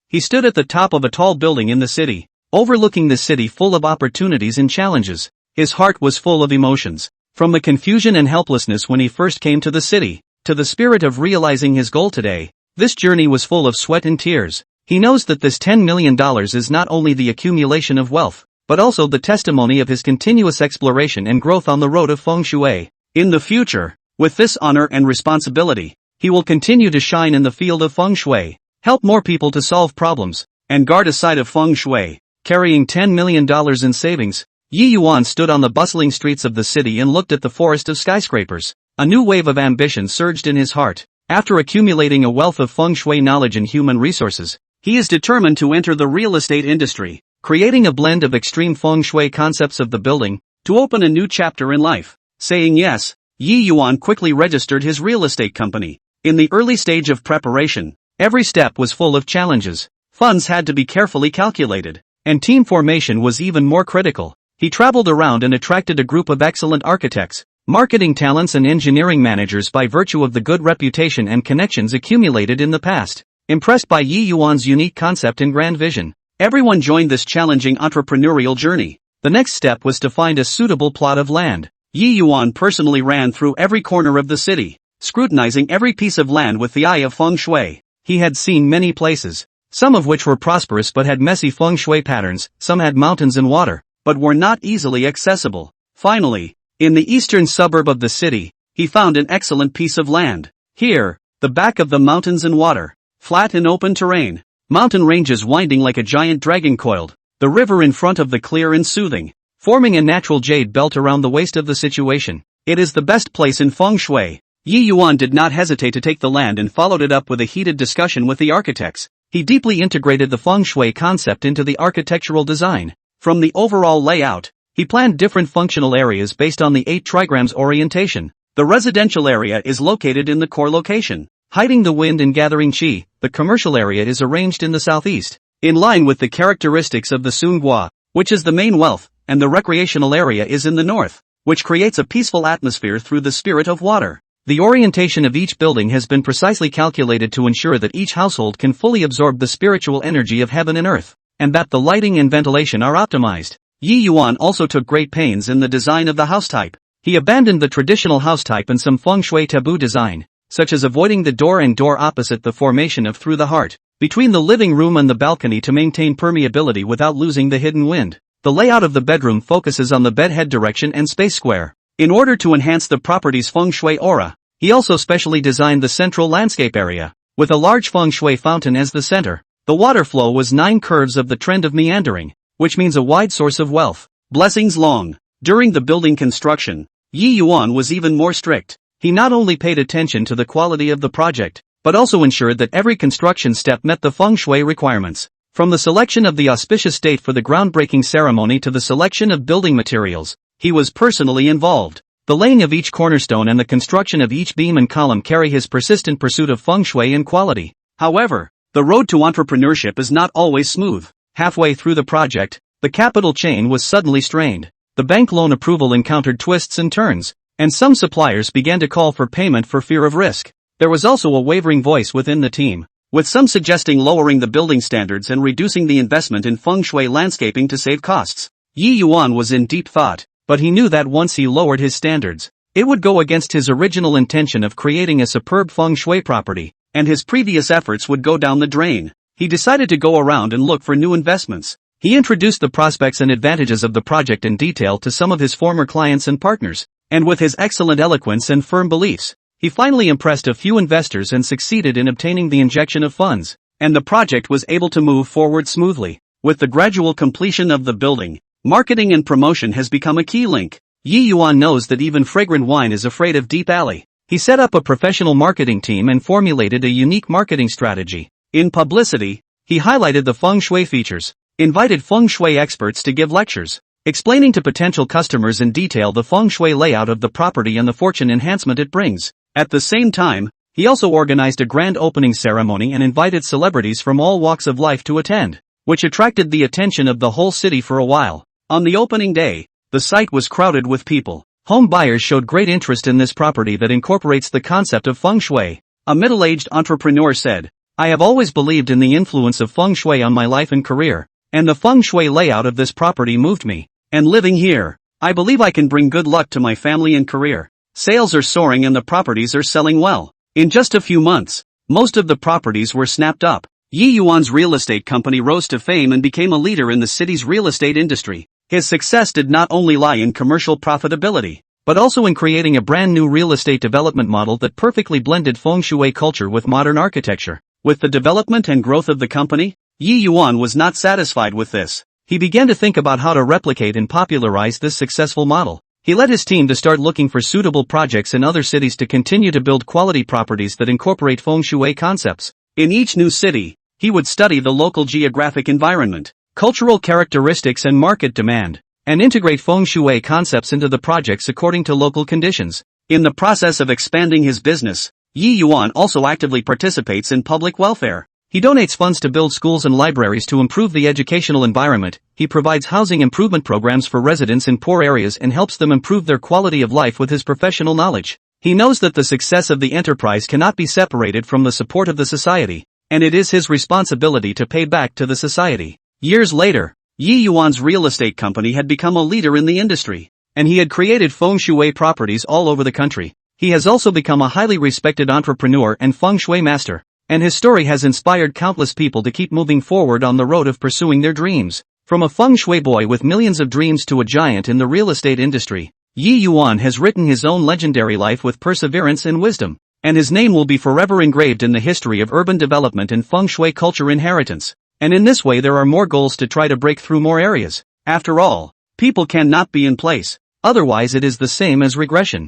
[SPEAKER 1] He stood at the top of a tall building in the city, overlooking the city full of opportunities and challenges. His heart was full of emotions. From the confusion and helplessness when he first came to the city, to the spirit of realizing his goal today, this journey was full of sweat and tears. He knows that this $10 million is not only the accumulation of wealth, but also the testimony of his continuous exploration and growth on the road of feng shui. In the future, with this honor and responsibility, he will continue to shine in the field of feng shui, help more people to solve problems, and guard a side of feng shui. Carrying $10 million in savings, Yi Yuan stood on the bustling streets of the city and looked at the forest of skyscrapers. A new wave of ambition surged in his heart. After accumulating a wealth of feng shui knowledge and human resources, he is determined to enter the real estate industry, creating a blend of extreme feng shui concepts of the building, to open a new chapter in life. Saying yes, Yi Yuan quickly registered his real estate company. In the early stage of preparation, every step was full of challenges. Funds had to be carefully calculated, and team formation was even more critical. He traveled around and attracted a group of excellent architects, marketing talents and engineering managers by virtue of the good reputation and connections accumulated in the past. Impressed by Yi Yuan's unique concept and grand vision, everyone joined this challenging entrepreneurial journey. The next step was to find a suitable plot of land. Yi Yuan personally ran through every corner of the city, scrutinizing every piece of land with the eye of feng shui. He had seen many places, some of which were prosperous but had messy feng shui patterns, some had mountains and water, but were not easily accessible. Finally, in the eastern suburb of the city, he found an excellent piece of land. Here, the back of the mountains and water, flat and open terrain, mountain ranges winding like a giant dragon coiled, the river in front of the clear and soothing, forming a natural jade belt around the waist of the situation. It is the best place in feng shui. Yi Yuan did not hesitate to take the land and followed it up with a heated discussion with the architects. He deeply integrated the feng shui concept into the architectural design. From the overall layout, he planned different functional areas based on the 8 trigrams orientation. The residential area is located in the core location, hiding the wind and gathering qi. The commercial area is arranged in the southeast, in line with the characteristics of the Sunghua, which is the main wealth, and the recreational area is in the north, which creates a peaceful atmosphere through the spirit of water. The orientation of each building has been precisely calculated to ensure that each household can fully absorb the spiritual energy of heaven and earth, and that the lighting and ventilation are optimized. Yi Yuan also took great pains in the design of the house type. He abandoned the traditional house type and some feng shui taboo design, such as avoiding the door and door opposite the formation of through the heart, between the living room and the balcony to maintain permeability without losing the hidden wind. The layout of the bedroom focuses on the bed head direction and space square. In order to enhance the property's feng shui aura, he also specially designed the central landscape area, with a large feng shui fountain as the center. The water flow was 9 curves of the trend of meandering, which means a wide source of wealth. Blessings long. During the building construction, Yi Yuan was even more strict. He not only paid attention to the quality of the project, but also ensured that every construction step met the feng shui requirements. From the selection of the auspicious date for the groundbreaking ceremony to the selection of building materials, he was personally involved. The laying of each cornerstone and the construction of each beam and column carry his persistent pursuit of feng shui and quality. However, the road to entrepreneurship is not always smooth. Halfway through the project, the capital chain was suddenly strained. The bank loan approval encountered twists and turns, and some suppliers began to call for payment for fear of risk. There was also a wavering voice within the team, with some suggesting lowering the building standards and reducing the investment in feng shui landscaping to save costs. Yi Yuan was in deep thought, but he knew that once he lowered his standards, it would go against his original intention of creating a superb feng shui property, and his previous efforts would go down the drain. He decided to go around and look for new investments. He introduced the prospects and advantages of the project in detail to some of his former clients and partners, and with his excellent eloquence and firm beliefs, he finally impressed a few investors and succeeded in obtaining the injection of funds, and the project was able to move forward smoothly. With the gradual completion of the building, marketing and promotion has become a key link. Yi Yuan knows that even fragrant wine is afraid of deep alley. He set up a professional marketing team and formulated a unique marketing strategy. In publicity, he highlighted the feng shui features, invited feng shui experts to give lectures, explaining to potential customers in detail the feng shui layout of the property and the fortune enhancement it brings. At the same time, He also organized a grand opening ceremony and invited celebrities from all walks of life to attend, which attracted the attention of the whole city for a while. On the opening day, the site was crowded with people. Home buyers showed great interest in this property that incorporates the concept of feng shui. A middle-aged entrepreneur said, "I have always believed in the influence of feng shui on my life and career, and the feng shui layout of this property moved me. And living here, I believe I can bring good luck to my family and career." Sales are soaring and the properties are selling well. In just a few months, most of the properties were snapped up. Yi Yuan's real estate company rose to fame and became a leader in the city's real estate industry. His success did not only lie in commercial profitability, but also in creating a brand new real estate development model that perfectly blended feng shui culture with modern architecture. With the development and growth of the company, Yi Yuan was not satisfied with this. He began to think about how to replicate and popularize this successful model. He led his team to start looking for suitable projects in other cities to continue to build quality properties that incorporate feng shui concepts. In each new city, he would study the local geographic environment, cultural characteristics and market demand, and integrate feng shui concepts into the projects according to local conditions. In the process of expanding his business, Yi Yuan also actively participates in public welfare. He donates funds to build schools and libraries to improve the educational environment. He provides housing improvement programs for residents in poor areas and helps them improve their quality of life with his professional knowledge. He knows that the success of the enterprise cannot be separated from the support of the society, and it is his responsibility to pay back to the society. Years later, Yi Yuan's real estate company had become a leader in the industry, and he had created feng shui properties all over the country. He has also become a highly respected entrepreneur and feng shui master, and his story has inspired countless people to keep moving forward on the road of pursuing their dreams. From a feng shui boy with millions of dreams to a giant in the real estate industry, Yi Yuan has written his own legendary life with perseverance and wisdom, and his name will be forever engraved in the history of urban development and feng shui culture inheritance. And in this way there are more goals to try to break through more areas. After all, people cannot be in place, otherwise it is the same as regression.